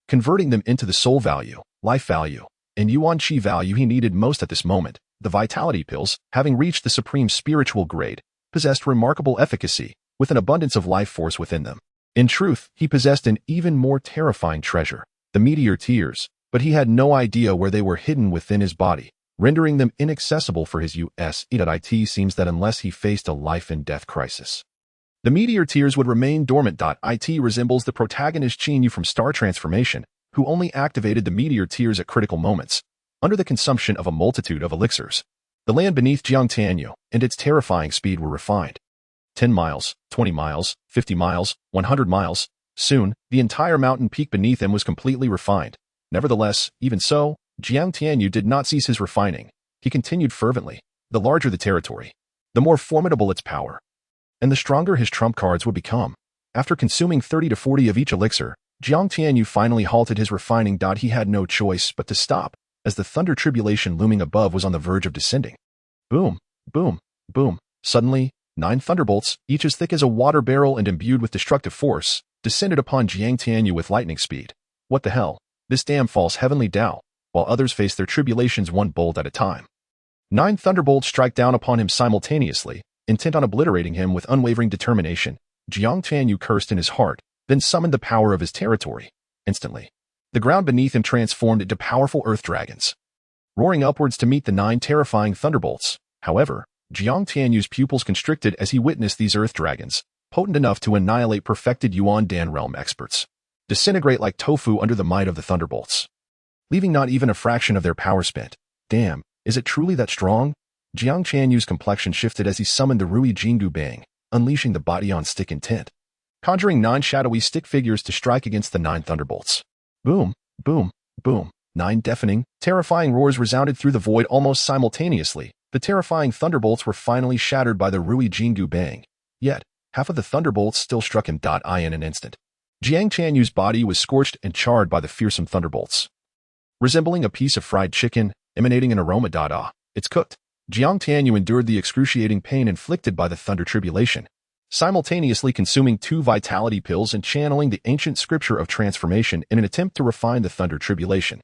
Speaker 1: converting them into the soul value, life value, and Yuan Qi value he needed most at this moment. The vitality pills, having reached the supreme spiritual grade, possessed remarkable efficacy, with an abundance of life force within them. In truth, he possessed an even more terrifying treasure, the meteor tears, but he had no idea where they were hidden within his body, rendering them inaccessible for his use. It seems that unless he faced a life-and-death crisis, the meteor tears would remain dormant. It resembles the protagonist Qinyu from Star Transformation, who only activated the meteor tears at critical moments, under the consumption of a multitude of elixirs. The land beneath Jiang Tianyu and its terrifying speed were refined. 10 miles, 20 miles, 50 miles, 100 miles. Soon, the entire mountain peak beneath him was completely refined. Nevertheless, even so, Jiang Tianyu did not cease his refining. He continued fervently. The larger the territory, the more formidable its power, and the stronger his trump cards would become. After consuming 30 to 40 of each elixir, Jiang Tianyu finally halted his refining. He had no choice but to stop, as the thunder tribulation looming above was on the verge of descending. Boom, boom, boom. Suddenly, 9 thunderbolts, each as thick as a water barrel and imbued with destructive force, descended upon Jiang Tianyu with lightning speed. What the hell? This damn false heavenly Tao, while others face their tribulations one bolt at a time. 9 thunderbolts strike down upon him simultaneously, intent on obliterating him with unwavering determination. Jiang Tianyu cursed in his heart, then summoned the power of his territory. Instantly, the ground beneath him transformed into powerful earth dragons, roaring upwards to meet the 9 terrifying thunderbolts. However, Jiang Tianyu's pupils constricted as he witnessed these earth dragons, potent enough to annihilate perfected Yuan Dan realm experts, disintegrate like tofu under the might of the thunderbolts, leaving not even a fraction of their power spent. Damn, is it truly that strong? Jiang Tianyu's complexion shifted as he summoned the Ruyi Jingu bang, unleashing the body on stick intent, conjuring 9 shadowy stick figures to strike against the 9 thunderbolts. Boom, boom, boom. 9 deafening, terrifying roars resounded through the void almost simultaneously. The terrifying thunderbolts were finally shattered by the Ruyi Jingu bang. Yet, half of the thunderbolts still struck him. In an instant, Jiang Tianyu's body was scorched and charred by the fearsome thunderbolts, resembling a piece of fried chicken, emanating an aroma. It's cooked. Jiang Tianyu endured the excruciating pain inflicted by the thunder tribulation, simultaneously consuming 2 vitality pills and channeling the ancient scripture of transformation in an attempt to refine the thunder tribulation.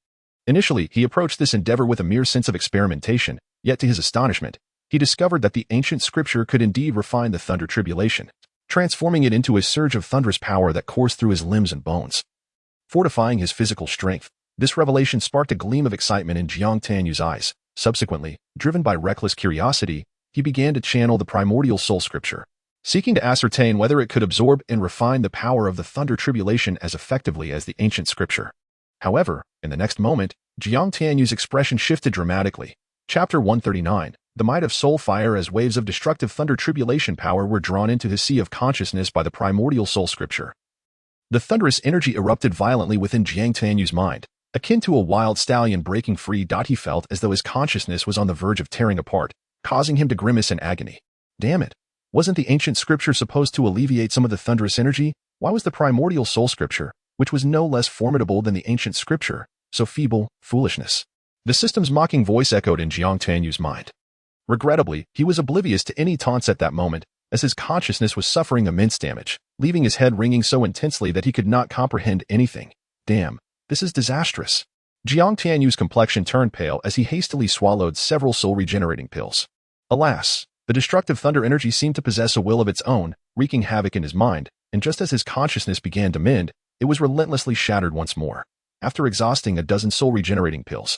Speaker 1: Initially, he approached this endeavor with a mere sense of experimentation, yet to his astonishment, he discovered that the ancient scripture could indeed refine the thunder tribulation, transforming it into a surge of thunderous power that coursed through his limbs and bones, fortifying his physical strength. This revelation sparked a gleam of excitement in Jiang Tianyu's eyes. Subsequently, driven by reckless curiosity, he began to channel the primordial soul scripture, seeking to ascertain whether it could absorb and refine the power of the thunder tribulation as effectively as the ancient scripture. However, in the next moment, Jiang Tianyu's expression shifted dramatically. Chapter 139. The might of soul fire. As waves of destructive thunder tribulation power were drawn into his sea of consciousness by the primordial soul scripture, the thunderous energy erupted violently within Jiang Tianyu's mind, akin to a wild stallion breaking free. He felt as though his consciousness was on the verge of tearing apart, causing him to grimace in agony. Damn it! Wasn't the ancient scripture supposed to alleviate some of the thunderous energy? Why was the primordial soul scripture, which was no less formidable than the ancient scripture, so feeble? Foolishness. The system's mocking voice echoed in Jiang Tianyu's mind. Regrettably, he was oblivious to any taunts at that moment, as his consciousness was suffering immense damage, leaving his head ringing so intensely that he could not comprehend anything. Damn. This is disastrous. Jiang Tianyu's complexion turned pale as he hastily swallowed several soul-regenerating pills. Alas, the destructive thunder energy seemed to possess a will of its own, wreaking havoc in his mind, and just as his consciousness began to mend, it was relentlessly shattered once more. After exhausting a dozen soul-regenerating pills,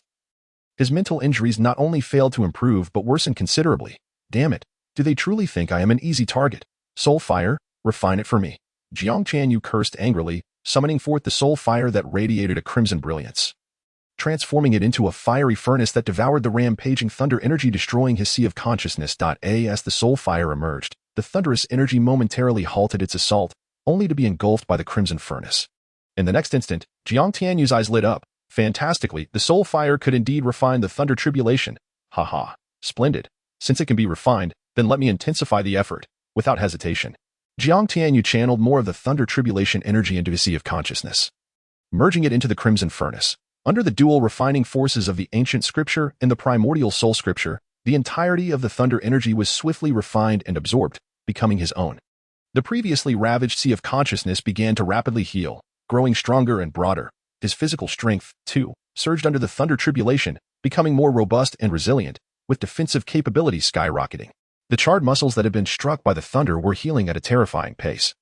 Speaker 1: his mental injuries not only failed to improve but worsened considerably. Damn it, do they truly think I am an easy target? Soul fire, refine it for me. Jiang Tianyu cursed angrily, summoning forth the soul fire that radiated a crimson brilliance, transforming it into a fiery furnace that devoured the rampaging thunder energy, destroying his sea of consciousness. As the soul fire emerged, the thunderous energy momentarily halted its assault, only to be engulfed by the crimson furnace. In the next instant, Jiang Tianyu's eyes lit up. Fantastically, the soul fire could indeed refine the thunder tribulation. Haha, splendid. Since it can be refined, then let me intensify the effort. Without hesitation, Jiang Tianyu channeled more of the thunder tribulation energy into his sea of consciousness, merging it into the crimson furnace. Under the dual refining forces of the ancient scripture and the primordial soul scripture, the entirety of the thunder energy was swiftly refined and absorbed, becoming his own. The previously ravaged sea of consciousness began to rapidly heal, growing stronger and broader. His physical strength, too, surged under the thunder tribulation, becoming more robust and resilient, with defensive capabilities skyrocketing. The charred muscles that had been struck by the thunder were healing at a terrifying pace,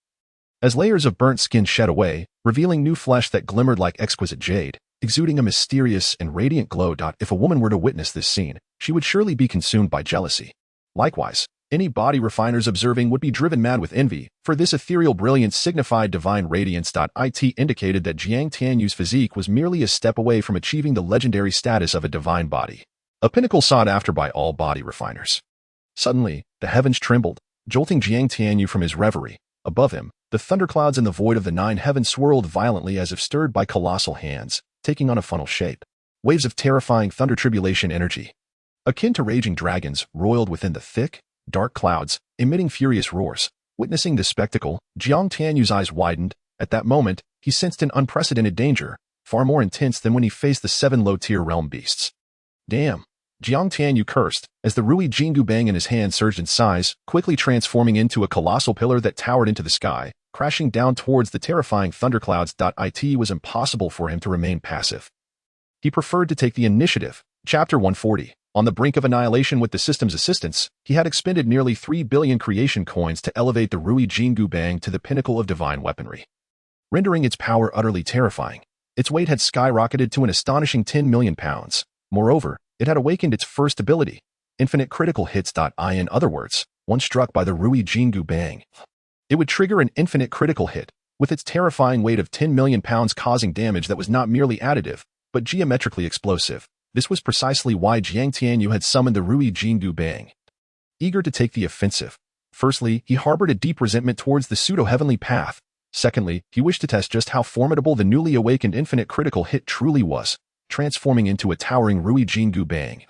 Speaker 1: as layers of burnt skin shed away, revealing new flesh that glimmered like exquisite jade, exuding a mysterious and radiant glow. If a woman were to witness this scene, she would surely be consumed by jealousy. Likewise, any body refiners observing would be driven mad with envy, for this ethereal brilliance signified divine radiance. It indicated that Jiang Tianyu's physique was merely a step away from achieving the legendary status of a divine body, a pinnacle sought after by all body refiners. Suddenly, the heavens trembled, jolting Jiang Tianyu from his reverie. Above him, The thunderclouds in the void of the nine heavens swirled violently as if stirred by colossal hands, taking on a funnel shape. Waves of terrifying thunder tribulation energy, akin to raging dragons, roiled within the thick, dark clouds, emitting furious roars. Witnessing this spectacle, Jiang Tianyu's eyes widened. At that moment, he sensed an unprecedented danger, far more intense than when he faced the 7 low-tier realm beasts. Damn! Jiang Tianyu cursed, as the Ruyi Jingu bang in his hand surged in size, quickly transforming into a colossal pillar that towered into the sky, crashing down towards the terrifying thunderclouds. It was impossible for him to remain passive. He preferred to take the initiative. Chapter 140. On the brink of annihilation with the system's assistance, he had expended nearly 3 billion creation coins to elevate the Ruyi Jingu bang to the pinnacle of divine weaponry, rendering its power utterly terrifying. Its weight had skyrocketed to an astonishing 10 million pounds. Moreover, it had awakened its first ability, infinite critical hits. In other words, once struck by the Ruyi Jingu bang, it would trigger an infinite critical hit, with its terrifying weight of 10 million pounds causing damage that was not merely additive, but geometrically explosive. This was precisely why Jiang Tianyu had summoned the Ruyi Jingu bang. Eager to take the offensive. Firstly, he harbored a deep resentment towards the pseudo-heavenly path. Secondly, he wished to test just how formidable the newly awakened infinite critical hit truly was, transforming into a towering Ruyi Jingu bang.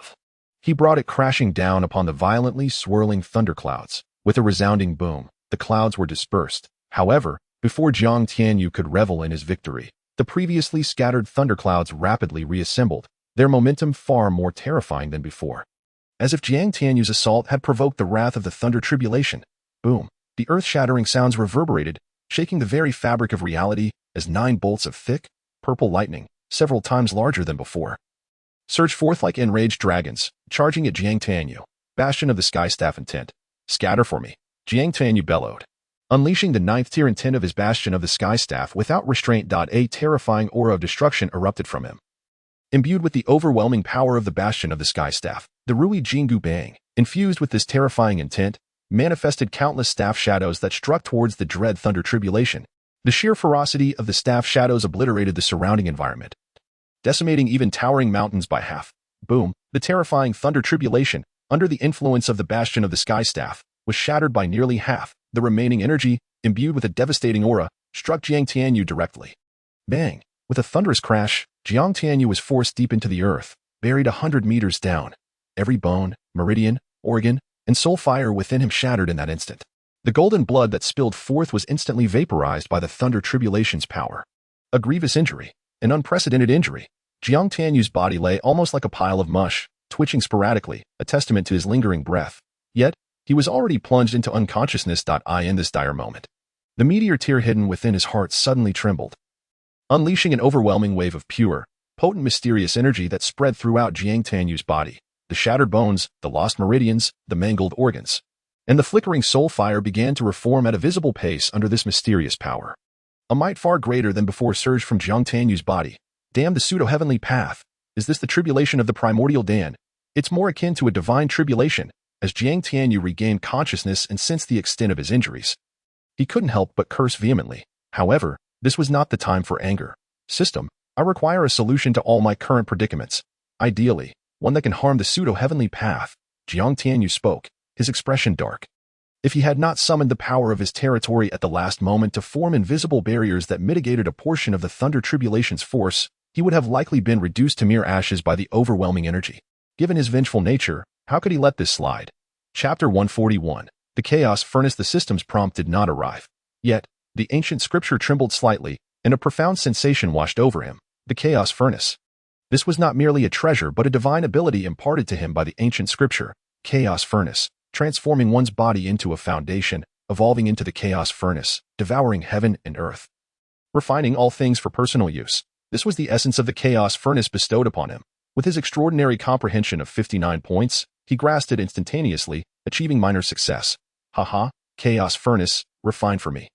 Speaker 1: He brought it crashing down upon the violently swirling thunderclouds. With a resounding boom, the clouds were dispersed. However, before Jiang Tianyu could revel in his victory, the previously scattered thunderclouds rapidly reassembled, their momentum far more terrifying than before. As if Jiang Tianyu's assault had provoked the wrath of the thunder tribulation. Boom! The earth-shattering sounds reverberated, shaking the very fabric of reality as 9 bolts of thick, purple lightning, several times larger than before, surged forth like enraged dragons, charging at Jiang Tianyu. Bastion of the Sky Staff intent. Scatter for me, Jiang Tianyu bellowed. Unleashing the 9th tier intent of his Bastion of the Sky Staff without restraint. A terrifying aura of destruction erupted from him. Imbued with the overwhelming power of the Bastion of the Sky Staff, the Ruyi Jingu bang, infused with this terrifying intent, manifested countless staff shadows that struck towards the dread thunder tribulation. The sheer ferocity of the staff shadows obliterated the surrounding environment, decimating even towering mountains by half. Boom! The terrifying thunder tribulation, under the influence of the Bastion of the Sky Staff, was shattered by nearly half. The remaining energy, imbued with a devastating aura, struck Jiang Tianyu directly. Bang! With a thunderous crash, Jiang Tianyu was forced deep into the earth, buried 100 meters down. Every bone, meridian, organ, and soul fire within him shattered in that instant. The golden blood that spilled forth was instantly vaporized by the thunder tribulation's power. A grievous injury, an unprecedented injury. Jiang Tianyu's body lay almost like a pile of mush, twitching sporadically, a testament to his lingering breath. Yet, he was already plunged into unconsciousness. In this dire moment, the meteor tear hidden within his heart suddenly trembled, unleashing an overwhelming wave of pure, potent mysterious energy that spread throughout Jiang Tianyu's body. The shattered bones, the lost meridians, the mangled organs, and the flickering soul fire began to reform at a visible pace under this mysterious power. A might far greater than before surged from Jiang Tianyu's body. Damn the pseudo-heavenly path! Is this the tribulation of the primordial Dan? It's more akin to a divine tribulation. As Jiang Tianyu regained consciousness and sensed the extent of his injuries, he couldn't help but curse vehemently. However, this was not the time for anger. System, I require a solution to all my current predicaments. Ideally, one that can harm the pseudo-heavenly path. Jiang Tianyu spoke, his expression dark. If he had not summoned the power of his territory at the last moment to form invisible barriers that mitigated a portion of the thunder tribulation's force, he would have likely been reduced to mere ashes by the overwhelming energy. Given his vengeful nature, how could he let this slide? Chapter 141. The Chaos Furnace. The system's prompt did not arrive. Yet, the ancient scripture trembled slightly, and a profound sensation washed over him. The Chaos Furnace. This was not merely a treasure but a divine ability imparted to him by the ancient scripture. Chaos Furnace. Transforming one's body into a foundation, evolving into the Chaos Furnace, devouring heaven and earth, refining all things for personal use. This was the essence of the Chaos Furnace bestowed upon him. With his extraordinary comprehension of 59 points, he grasped it instantaneously, achieving minor success. Haha, Chaos Furnace, refine for me.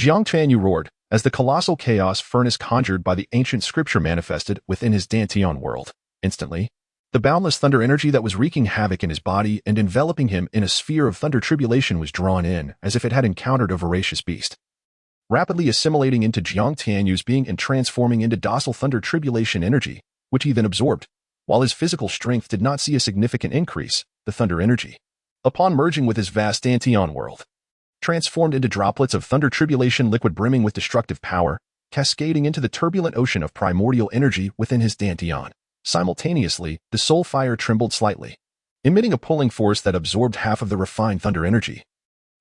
Speaker 1: Jiang Tianyu roared, as the colossal Chaos Furnace conjured by the ancient scripture manifested within his dantian world. Instantly, the boundless thunder energy that was wreaking havoc in his body and enveloping him in a sphere of thunder tribulation was drawn in as if it had encountered a voracious beast, rapidly assimilating into Jiang Tianyu's being and transforming into docile thunder tribulation energy, which he then absorbed. While his physical strength did not see a significant increase, the thunder energy, upon merging with his vast dantian world, transformed into droplets of thunder tribulation liquid brimming with destructive power, cascading into the turbulent ocean of primordial energy within his dantian. Simultaneously, the soul fire trembled slightly, emitting a pulling force that absorbed half of the refined thunder energy.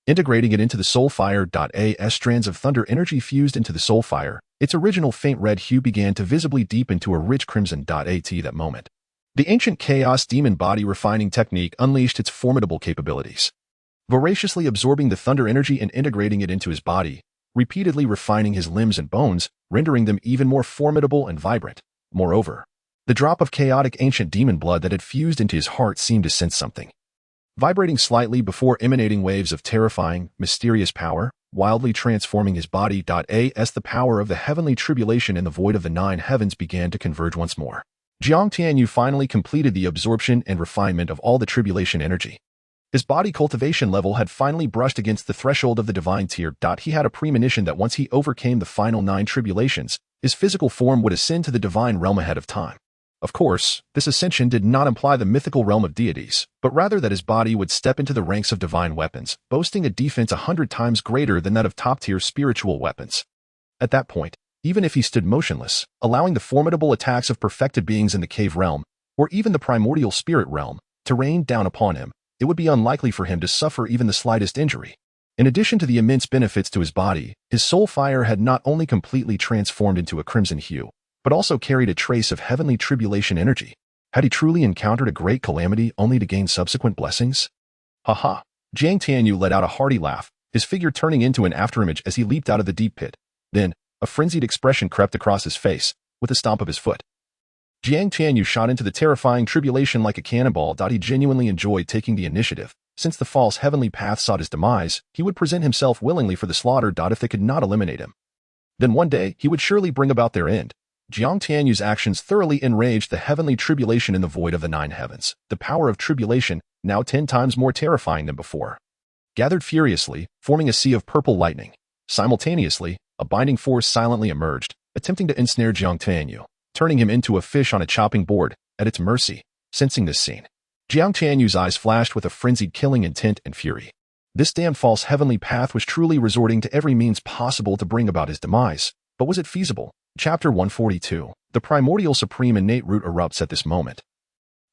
Speaker 1: Integrating it into the soul fire. As strands of thunder energy fused into the soul fire, its original faint red hue began to visibly deepen to a rich crimson. At that moment, the ancient chaos demon body refining technique unleashed its formidable capabilities, voraciously absorbing the thunder energy and integrating it into his body, repeatedly refining his limbs and bones, rendering them even more formidable and vibrant. Moreover, the drop of chaotic ancient demon blood that had fused into his heart seemed to sense something, vibrating slightly before emanating waves of terrifying, mysterious power, wildly transforming his body. As the power of the heavenly tribulation in the void of the nine heavens began to converge once more, Jiang Tianyu finally completed the absorption and refinement of all the tribulation energy. His body cultivation level had finally brushed against the threshold of the divine tier. He had a premonition that once he overcame the final 9 tribulations, his physical form would ascend to the divine realm ahead of time. Of course, this ascension did not imply the mythical realm of deities, but rather that his body would step into the ranks of divine weapons, boasting a defense 100 times greater than that of top-tier spiritual weapons. At that point, even if he stood motionless, allowing the formidable attacks of perfected beings in the cave realm, or even the primordial spirit realm, to rain down upon him, it would be unlikely for him to suffer even the slightest injury. In addition to the immense benefits to his body, his soul fire had not only completely transformed into a crimson hue, but also carried a trace of heavenly tribulation energy. Had he truly encountered a great calamity only to gain subsequent blessings? Ha! Jiang Tianyu let out a hearty laugh, his figure turning into an afterimage as he leaped out of the deep pit. Then, a frenzied expression crept across his face, with a stomp of his foot. Jiang Tianyu shot into the terrifying tribulation like a cannonball. He genuinely enjoyed taking the initiative. Since the false heavenly path sought his demise, he would present himself willingly for the slaughter. If they could not eliminate him, then one day he would surely bring about their end. Jiang Tianyu's actions thoroughly enraged the heavenly tribulation in the void of the 9 heavens. The power of tribulation, now 10 times more terrifying than before, gathered furiously, forming a sea of purple lightning. Simultaneously, a binding force silently emerged, attempting to ensnare Jiang Tianyu, turning him into a fish on a chopping board, at its mercy. Sensing this scene, Jiang Tianyu's eyes flashed with a frenzied killing intent and fury. This damned false heavenly path was truly resorting to every means possible to bring about his demise, but was it feasible? Chapter 142. The primordial supreme innate root erupts at this moment.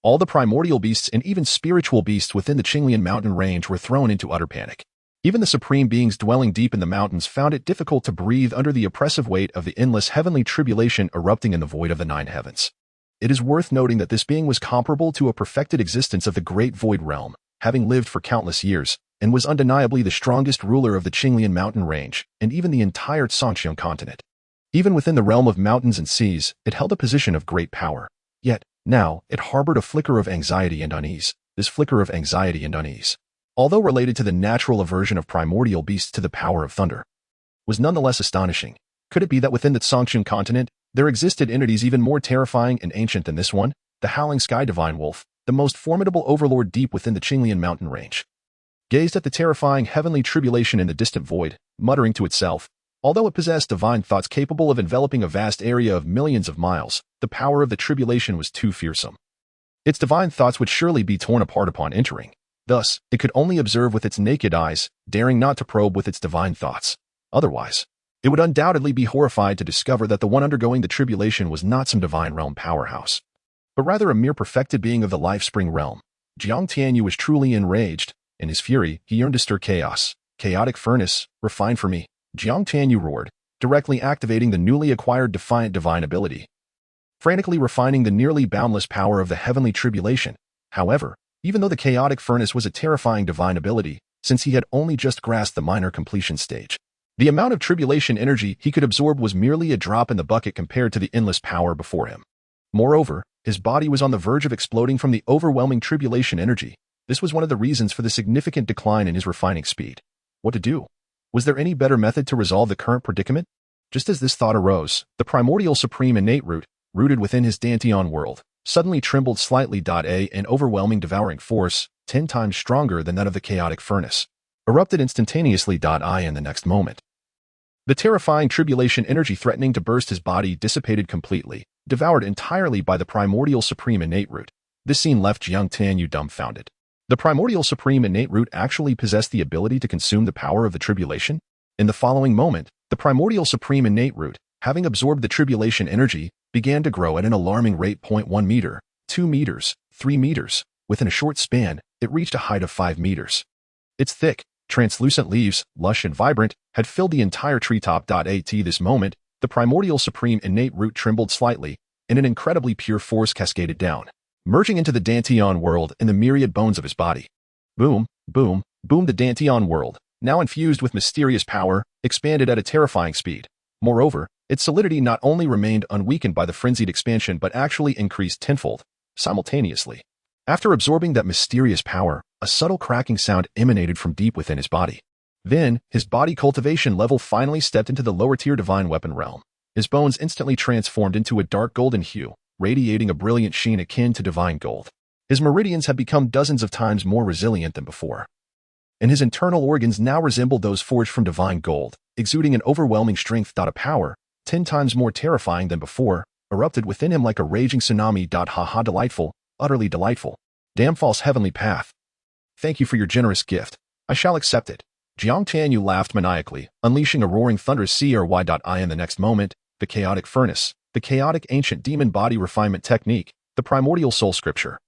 Speaker 1: All the primordial beasts and even spiritual beasts within the Qingyun mountain range were thrown into utter panic. Even the supreme beings dwelling deep in the mountains found it difficult to breathe under the oppressive weight of the endless heavenly tribulation erupting in the void of the 9 heavens. It is worth noting that this being was comparable to a perfected existence of the great void realm, having lived for countless years, and was undeniably the strongest ruler of the Qingyun mountain range, and even the entire Zhangqiang continent. Even within the realm of mountains and seas, it held a position of great power. Yet, now, it harbored a flicker of anxiety and unease. This flicker of anxiety and unease, although related to the natural aversion of primordial beasts to the power of thunder, was nonetheless astonishing. Could it be that within the Zhangqiang continent, there existed entities even more terrifying and ancient than this one? The howling sky divine wolf, the most formidable overlord deep within the Qingyun mountain range, gazed at the terrifying heavenly tribulation in the distant void, muttering to itself. Although it possessed divine thoughts capable of enveloping a vast area of millions of miles, the power of the tribulation was too fearsome. Its divine thoughts would surely be torn apart upon entering. Thus, it could only observe with its naked eyes, daring not to probe with its divine thoughts. Otherwise, it would undoubtedly be horrified to discover that the one undergoing the tribulation was not some divine realm powerhouse, but rather a mere perfected being of the life spring realm. Jiang Tianyu was truly enraged. In his fury, he yearned to stir chaos. Chaotic furnace, refine for me, Jiang Tianyu roared, directly activating the newly acquired defiant divine ability, frantically refining the nearly boundless power of the heavenly tribulation. However, even though the chaotic furnace was a terrifying divine ability, since he had only just grasped the minor completion stage, the amount of tribulation energy he could absorb was merely a drop in the bucket compared to the endless power before him. Moreover, his body was on the verge of exploding from the overwhelming tribulation energy. This was one of the reasons for the significant decline in his refining speed. What to do? Was there any better method to resolve the current predicament? Just as this thought arose, the primordial supreme innate root, rooted within his dantian world, suddenly trembled slightly. An overwhelming devouring force, 10 times stronger than that of the chaotic furnace, erupted instantaneously. In the next moment, the terrifying tribulation energy threatening to burst his body dissipated completely, devoured entirely by the primordial supreme innate root. This scene left Jiang Tianyu dumbfounded. The primordial supreme innate root actually possessed the ability to consume the power of the tribulation? In the following moment, the primordial supreme innate root, having absorbed the tribulation energy, began to grow at an alarming rate. 1 meter, 2 meters, 3 meters. Within a short span, it reached a height of 5 meters. Its thick, translucent leaves, lush and vibrant, had filled the entire treetop. At this moment, the primordial supreme innate root trembled slightly, and an incredibly pure force cascaded down, merging into the dantian world in the myriad bones of his body. Boom, boom, boom. The dantian world, now infused with mysterious power, expanded at a terrifying speed. Moreover, its solidity not only remained unweakened by the frenzied expansion but actually increased tenfold, simultaneously. After absorbing that mysterious power, a subtle cracking sound emanated from deep within his body. Then, his body cultivation level finally stepped into the lower-tier divine weapon realm. His bones instantly transformed into a dark golden hue, radiating a brilliant sheen akin to divine gold. His meridians had become dozens of times more resilient than before, and his internal organs now resembled those forged from divine gold, exuding an overwhelming strength. A power, 10 times more terrifying than before, erupted within him like a raging tsunami. Haha, delightful, utterly delightful. Damn false heavenly path. Thank you for your generous gift. I shall accept it. Jiang Tianyu laughed maniacally, unleashing a roaring thunderous CRY. In the next moment, the chaotic furnace, the chaotic ancient demon body refinement technique, the primordial soul scripture,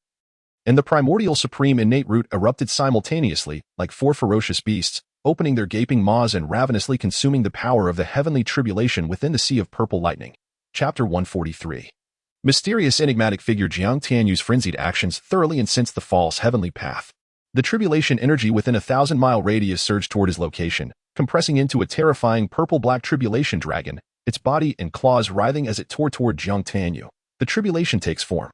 Speaker 1: and the primordial supreme innate root erupted simultaneously, like 4 ferocious beasts, opening their gaping maws and ravenously consuming the power of the heavenly tribulation within the sea of purple lightning. Chapter 143. Mysterious enigmatic figure Jiang Tianyu's frenzied actions thoroughly incensed the false heavenly path. The tribulation energy within a 1,000-mile radius surged toward his location, compressing into a terrifying purple-black tribulation dragon, its body and claws writhing as it tore toward Jiang Tianyu. The tribulation takes form.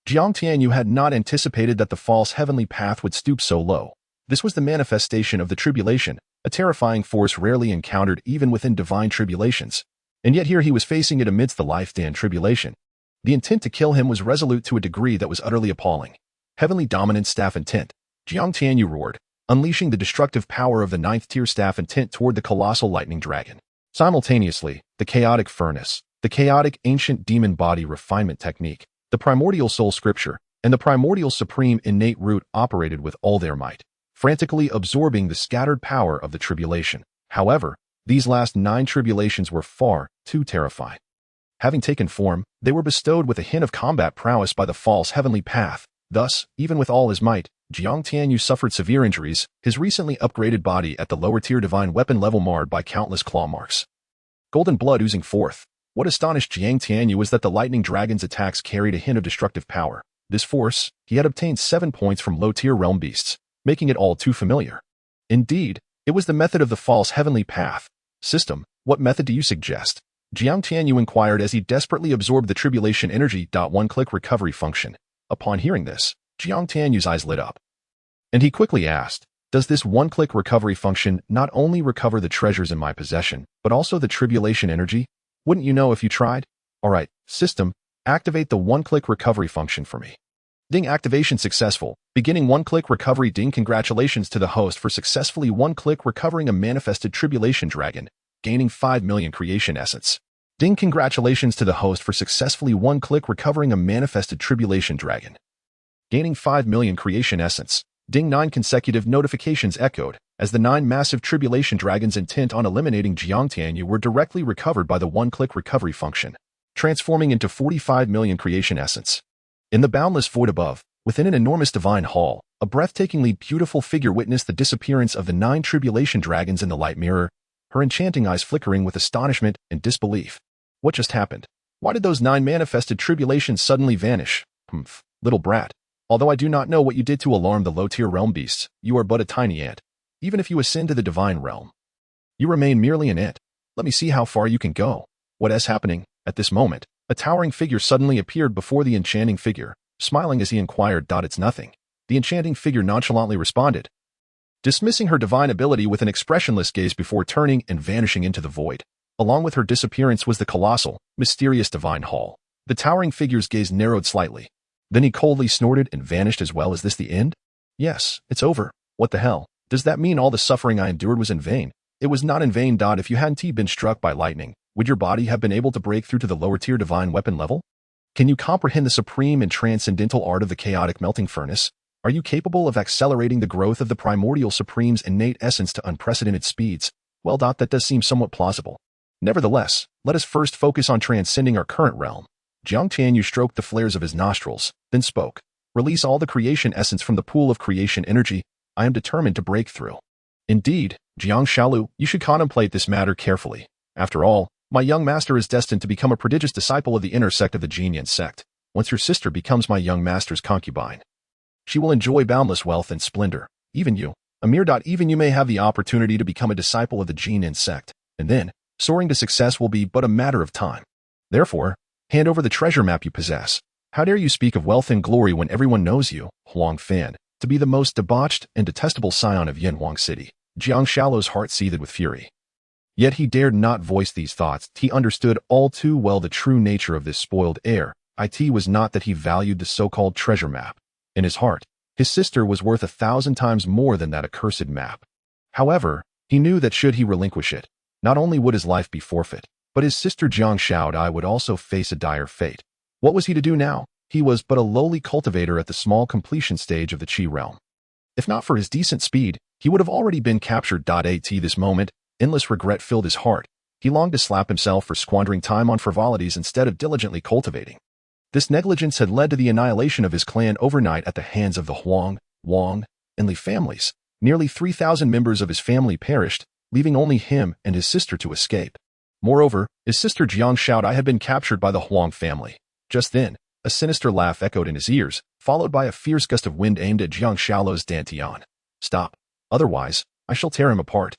Speaker 1: Jiang Tianyu had not anticipated that the false heavenly path would stoop so low. This was the manifestation of the tribulation, a terrifying force rarely encountered even within divine tribulations. And yet here he was facing it amidst the life-dan tribulation. The intent to kill him was resolute to a degree that was utterly appalling. Heavenly dominant staff intent. Jiang Tianyu roared, unleashing the destructive power of the 9th-tier staff intent toward the colossal lightning dragon. Simultaneously, the chaotic furnace, the chaotic ancient demon body refinement technique, the primordial soul scripture, and the primordial supreme innate root operated with all their might, frantically absorbing the scattered power of the tribulation. However, these last 9 tribulations were far too terrifying. Having taken form, they were bestowed with a hint of combat prowess by the false heavenly path. Thus, even with all his might, Jiang Tianyu suffered severe injuries, his recently upgraded body at the lower-tier divine weapon level marred by countless claw marks. Golden blood oozing forth. What astonished Jiang Tianyu was that the lightning dragon's attacks carried a hint of destructive power. This force, he had obtained 7 points from low-tier realm beasts, making it all too familiar. Indeed, it was the method of the false heavenly path. System, what method do you suggest? Jiang Tianyu inquired as he desperately absorbed the tribulation energy. One-click recovery function. Upon hearing this, Jiang Tianyu's eyes lit up, and he quickly asked, does this one-click recovery function not only recover the treasures in my possession, but also the tribulation energy? Wouldn't you know if you tried? Alright, system, activate the one-click recovery function for me. Ding, activation successful. Beginning one-click recovery. Ding, congratulations to the host for successfully one-click recovering a manifested tribulation dragon, gaining 5 million creation essence. Ding, congratulations to the host for successfully one-click recovering a manifested tribulation dragon, gaining 5 million creation essence. Ding, 9 consecutive notifications echoed, as the 9 massive tribulation dragons intent on eliminating Jiang Tianyu were directly recovered by the one-click recovery function, transforming into 45 million creation essence. In the boundless void above, within an enormous divine hall, a breathtakingly beautiful figure witnessed the disappearance of the 9 tribulation dragons in the light mirror, her enchanting eyes flickering with astonishment and disbelief. What just happened? Why did those 9 manifested tribulations suddenly vanish? Humph, little brat. Although I do not know what you did to alarm the low-tier realm beasts, you are but a tiny ant. Even if you ascend to the divine realm, you remain merely an ant. Let me see how far you can go. What is happening? At this moment, a towering figure suddenly appeared before the enchanting figure, smiling as he inquired. It's nothing. The enchanting figure nonchalantly responded, dismissing her divine ability with an expressionless gaze before turning and vanishing into the void. Along with her disappearance was the colossal, mysterious divine hall. The towering figure's gaze narrowed slightly. Then he coldly snorted and vanished as well. Is this the end? Yes, it's over. What the hell? Does that mean all the suffering I endured was in vain? It was not in vain. If you hadn't been struck by lightning, would your body have been able to break through to the lower-tier divine weapon level? Can you comprehend the supreme and transcendental art of the chaotic melting furnace? Are you capable of accelerating the growth of the primordial supreme's innate essence to unprecedented speeds? Well, that does seem somewhat plausible. Nevertheless, let us first focus on transcending our current realm. Jiang Tianyu stroked the flares of his nostrils, then spoke. Release all the creation essence from the pool of creation energy. I am determined to break through. Indeed, Jiang Shalu, you should contemplate this matter carefully. After all, my young master is destined to become a prodigious disciple of the inner sect of the Qingyun Sect. Once your sister becomes my young master's concubine, she will enjoy boundless wealth and splendor. Even you, even you may have the opportunity to become a disciple of the Qingyun Sect, and then, soaring to success will be but a matter of time. Therefore, hand over the treasure map you possess. How dare you speak of wealth and glory when everyone knows you, Huang Fan, to be the most debauched and detestable scion of Yanhuang City? Jiang Shalu's heart seethed with fury. Yet he dared not voice these thoughts. He understood all too well the true nature of this spoiled heir. It was not that he valued the so-called treasure map. In his heart, his sister was worth 1,000 times more than that accursed map. However, he knew that should he relinquish it, not only would his life be forfeit, but his sister Jiang Shaodai would also face a dire fate. What was he to do now? He was but a lowly cultivator at the small completion stage of the Qi realm. If not for his decent speed, he would have already been captured. At this moment, endless regret filled his heart. He longed to slap himself for squandering time on frivolities instead of diligently cultivating. This negligence had led to the annihilation of his clan overnight at the hands of the Huang, Wang, and Li families. Nearly 3,000 members of his family perished, leaving only him and his sister to escape. Moreover, his sister Jiang Shaodai had been captured by the Huang family. Just then, a sinister laugh echoed in his ears, followed by a fierce gust of wind aimed at Jiang Shalu's dantian. Stop. Otherwise, I shall tear him apart.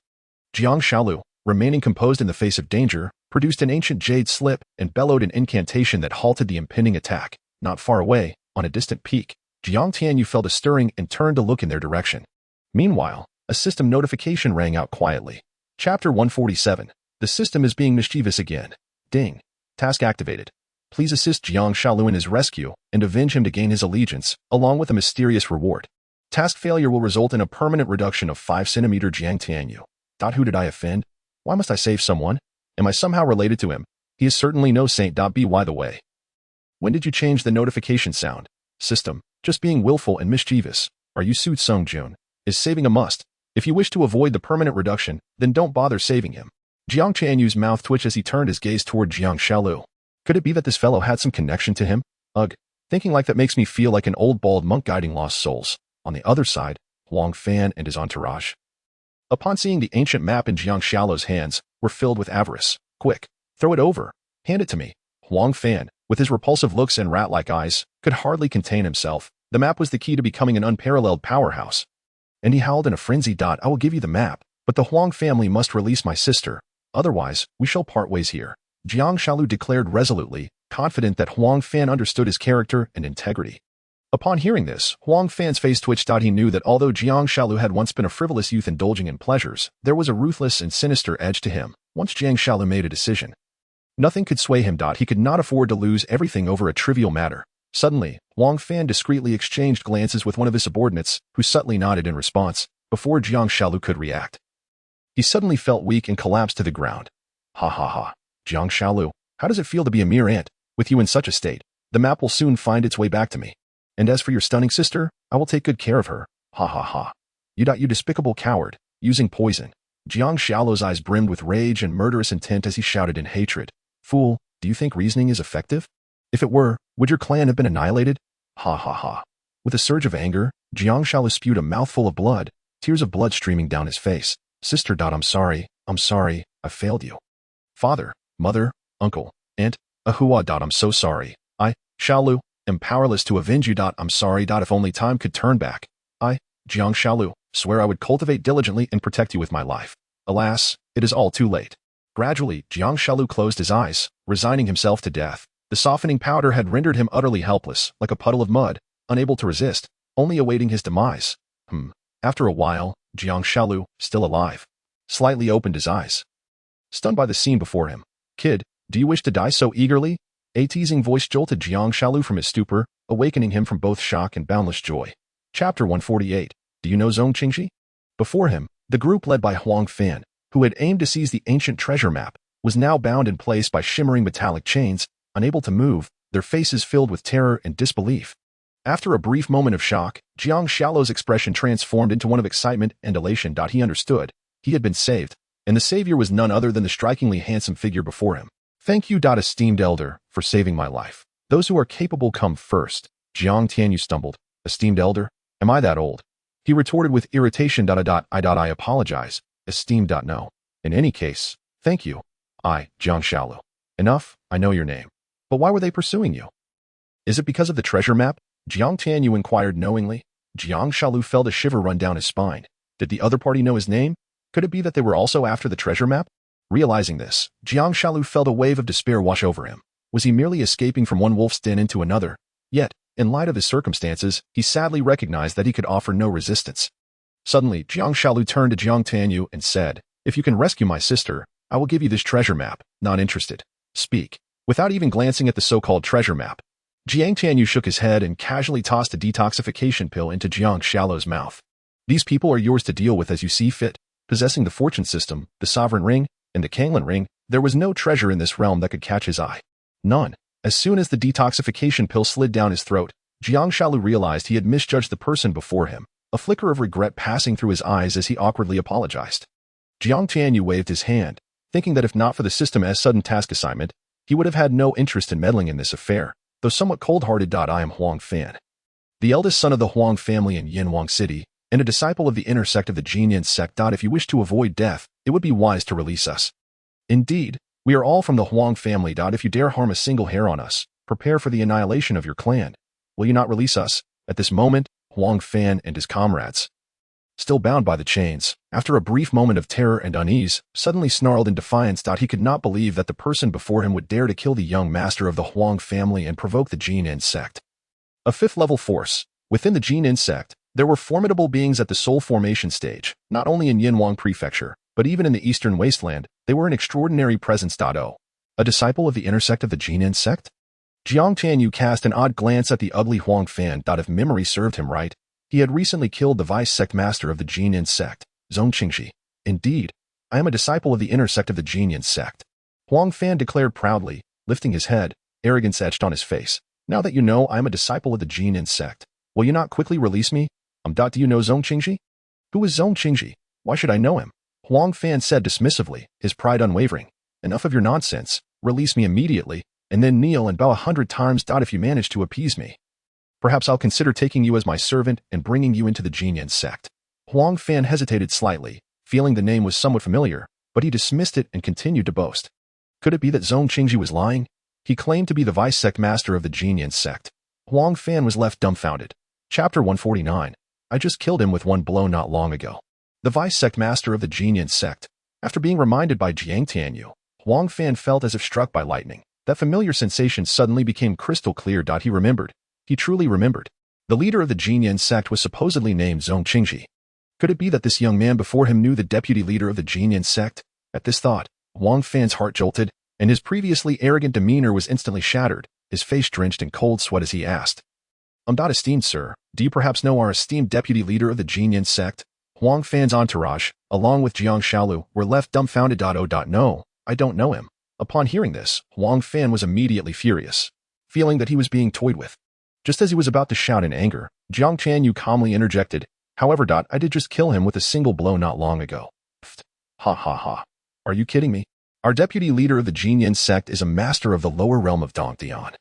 Speaker 1: Jiang Shalu, remaining composed in the face of danger, produced an ancient jade slip and bellowed an incantation that halted the impending attack. Not far away, on a distant peak, Jiang Tianyu felt a stirring and turned to look in their direction. Meanwhile, a system notification rang out quietly. Chapter 147. The system is being mischievous again. Ding. Task activated. Please assist Jiang Shalu in his rescue and avenge him to gain his allegiance, along with a mysterious reward. Task failure will result in a permanent reduction of 5 cm. Jiang Tianyu. Who did I offend? Why must I save someone? Am I somehow related to him? He is certainly no saint. By the way, when did you change the notification sound? System, just being willful and mischievous. Are you Su Songjun? Is saving a must? If you wish to avoid the permanent reduction, then don't bother saving him. Jiang Tianyu's mouth twitched as he turned his gaze toward Jiang Shalu. Could it be that this fellow had some connection to him? Ugh, thinking like that makes me feel like an old bald monk guiding lost souls. On the other side, Huang Fan and his entourage, upon seeing the ancient map in Jiang Shalu's hands, were filled with avarice. Quick, throw it over. Hand it to me. Huang Fan, with his repulsive looks and rat-like eyes, could hardly contain himself. The map was the key to becoming an unparalleled powerhouse. And he howled in a frenzy. I will give you the map, but the Huang family must release my sister. Otherwise, we shall part ways here. Jiang Shalu declared resolutely, confident that Huang Fan understood his character and integrity. Upon hearing this, Huang Fan's face twitched. He knew that although Jiang Shalu had once been a frivolous youth indulging in pleasures, there was a ruthless and sinister edge to him. Once Jiang Shalu made a decision, nothing could sway him. He could not afford to lose everything over a trivial matter. Suddenly, Huang Fan discreetly exchanged glances with one of his subordinates, who subtly nodded in response, before Jiang Shalu could react. He suddenly felt weak and collapsed to the ground. Ha ha ha. Jiang Shalu, how does it feel to be a mere ant? With you in such a state, the map will soon find its way back to me. And as for your stunning sister, I will take good care of her. Ha ha ha. You despicable coward, using poison. Jiang Shalu's eyes brimmed with rage and murderous intent as he shouted in hatred. Fool, do you think reasoning is effective? If it were, would your clan have been annihilated? Ha ha ha. With a surge of anger, Jiang Shalu spewed a mouthful of blood, tears of blood streaming down his face. Sister. I'm sorry, I failed you. Father, mother, uncle, aunt, ahua. I'm so sorry. I, Shalu, am powerless to avenge you. I'm sorry. If only time could turn back. I, Jiang Shalu, swear I would cultivate diligently and protect you with my life. Alas, it is all too late. Gradually, Jiang Shalu closed his eyes, resigning himself to death. The softening powder had rendered him utterly helpless, like a puddle of mud, unable to resist, only awaiting his demise. After a while, Jiang Shalu, still alive, slightly opened his eyes, stunned by the scene before him. Kid, do you wish to die so eagerly? A teasing voice jolted Jiang Shalu from his stupor, awakening him from both shock and boundless joy. Chapter 148. Do you know Zhong Qingxi? Before him, the group led by Huang Fan, who had aimed to seize the ancient treasure map, was now bound in place by shimmering metallic chains, unable to move, their faces filled with terror and disbelief. After a brief moment of shock, Jiang Xiaolu's expression transformed into one of excitement and elation. He understood. He had been saved, and the savior was none other than the strikingly handsome figure before him. Thank you, esteemed elder, for saving my life. Those who are capable come first. Jiang Tianyu stumbled. Esteemed elder? Am I that old? He retorted with irritation. I apologize. Esteemed. No. In any case, thank you. Jiang Xiaolu. Enough, I know your name. But why were they pursuing you? Is it because of the treasure map? Jiang Tianyu inquired knowingly. Jiang Xiaolu felt a shiver run down his spine. Did the other party know his name? Could it be that they were also after the treasure map? Realizing this, Jiang Xiaolu felt a wave of despair wash over him. Was he merely escaping from one wolf's den into another? Yet, in light of his circumstances, he sadly recognized that he could offer no resistance. Suddenly, Jiang Xiaolu turned to Jiang Tianyu and said, "If you can rescue my sister, I will give you this treasure map. Not interested. Speak." Without even glancing at the so-called treasure map, Jiang Tianyu shook his head and casually tossed a detoxification pill into Jiang Xiaolu's mouth. These people are yours to deal with as you see fit. Possessing the fortune system, the sovereign ring, and the Qingyun ring, there was no treasure in this realm that could catch his eye. None. As soon as the detoxification pill slid down his throat, Jiang Xiaolu realized he had misjudged the person before him, a flicker of regret passing through his eyes as he awkwardly apologized. Jiang Tianyu waved his hand, thinking that if not for the system's sudden task assignment, he would have had no interest in meddling in this affair, though somewhat cold-hearted. I am Huang Fan, the eldest son of the Huang family in Yinwang City, and a disciple of the inner sect of the Qingyun Sect. If you wish to avoid death, it would be wise to release us. Indeed, we are all from the Huang family. If you dare harm a single hair on us, prepare for the annihilation of your clan. Will you not release us? At this moment, Huang Fan and his comrades, still bound by the chains, after a brief moment of terror and unease, suddenly snarled in defiance. He could not believe that the person before him would dare to kill the young master of the Huang family and provoke the Qingyun Sect. A fifth-level force. Within the Qingyun Sect, there were formidable beings at the soul formation stage, not only in Yinwang Prefecture, but even in the eastern wasteland. They were an extraordinary presence. A disciple of the inner sect of the Qingyun Sect? Jiang Tianyu cast an odd glance at the ugly Huang Fan. If memory served him right, he had recently killed the vice sect master of the Qingyun Sect, Zhong Qingji. Indeed, I am a disciple of the inner sect of the Qingyun Sect. Huang Fan declared proudly, lifting his head, arrogance etched on his face. Now that you know I am a disciple of the Qingyun Sect, will you not quickly release me? Do you know Zhong Qingji? Who is Zhong Qingji? Why should I know him? Huang Fan said dismissively, his pride unwavering. Enough of your nonsense. Release me immediately, and then kneel and bow 100 times. If you manage to appease me, perhaps I'll consider taking you as my servant and bringing you into the Qingyun Sect. Huang Fan hesitated slightly, feeling the name was somewhat familiar, but he dismissed it and continued to boast. Could it be that Zhong Qingji was lying? He claimed to be the vice sect master of the Qingyun Sect. Huang Fan was left dumbfounded. Chapter 149. I just killed him with one blow not long ago. The vice sect master of the Qingyun Sect. After being reminded by Jiang Tianyu, Huang Fan felt as if struck by lightning. That familiar sensation suddenly became crystal clear. He remembered. He truly remembered. The leader of the Qingyun Sect was supposedly named Zhong Qingji. Could it be that this young man before him knew the deputy leader of the Qingyun Sect? At this thought, Huang Fan's heart jolted, and his previously arrogant demeanor was instantly shattered, his face drenched in cold sweat as he asked, esteemed sir, do you perhaps know our esteemed deputy leader of the Qingyun Sect? Huang Fan's entourage, along with Jiang Xiaolu, were left dumbfounded. No, I don't know him. Upon hearing this, Huang Fan was immediately furious, feeling that he was being toyed with. Just as he was about to shout in anger, Jiang Tianyu calmly interjected, however, I did just kill him with a single blow not long ago. Pfft. Ha ha ha. Are you kidding me? Our deputy leader of the Qingyun Sect is a master of the lower realm of dantian.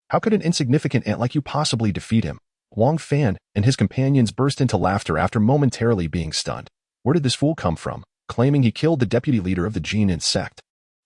Speaker 1: How could an insignificant ant like you possibly defeat him? Huang Fan and his companions burst into laughter after momentarily being stunned. Where did this fool come from, claiming he killed the deputy leader of the Qingyun Sect?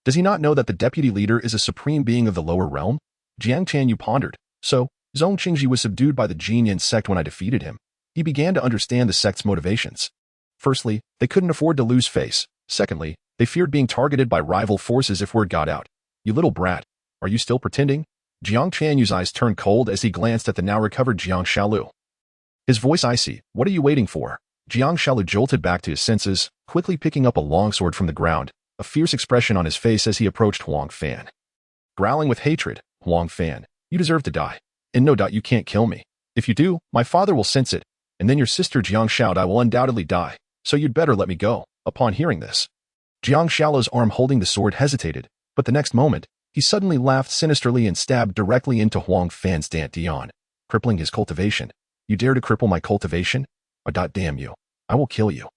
Speaker 1: Does he not know that the deputy leader is a supreme being of the lower realm? Jiang Tianyu pondered. So, Zhong Qingji was subdued by the Qingyun Sect when I defeated him. He began to understand the sect's motivations. Firstly, they couldn't afford to lose face. Secondly, they feared being targeted by rival forces if word got out. You little brat, are you still pretending? Jiang Tianyu's eyes turned cold as he glanced at the now recovered Jiang Xiaolu. His voice icy. What are you waiting for? Jiang Xiaolu jolted back to his senses, quickly picking up a longsword from the ground, a fierce expression on his face as he approached Huang Fan. Growling with hatred, Huang Fan, you deserve to die. And no doubt you can't kill me. If you do, my father will sense it, and then your sister Jiang Xiaodai will undoubtedly die, so you'd better let me go. Upon hearing this, Jiang Xiaolu's arm holding the sword hesitated, but the next moment, he suddenly laughed sinisterly and stabbed directly into Huang Fan's dantian. crippling his cultivation. You dare to cripple my cultivation? Damn you. I will kill you.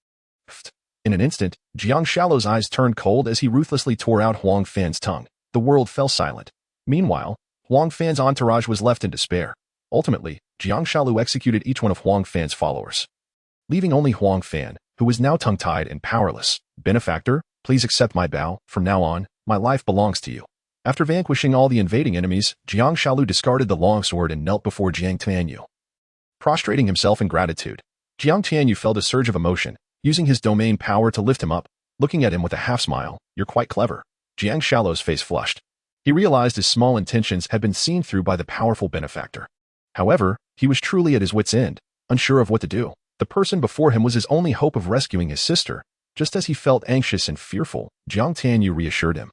Speaker 1: Pfft. In an instant, Jiang Shalu's eyes turned cold as he ruthlessly tore out Huang Fan's tongue. The world fell silent. Meanwhile, Huang Fan's entourage was left in despair. Ultimately, Jiang Shalu executed each one of Huang Fan's followers, leaving only Huang Fan, who was now tongue-tied and powerless. Benefactor, please accept my bow. From now on, my life belongs to you. After vanquishing all the invading enemies, Jiang Shalu discarded the longsword and knelt before Jiang Tianyu. Prostrating himself in gratitude, Jiang Tianyu felt a surge of emotion, using his domain power to lift him up. Looking at him with a half-smile, "You're quite clever." Jiang Shalu's face flushed. He realized his small intentions had been seen through by the powerful benefactor. However, he was truly at his wit's end, unsure of what to do. The person before him was his only hope of rescuing his sister. Just as he felt anxious and fearful, Jiang Tianyu reassured him.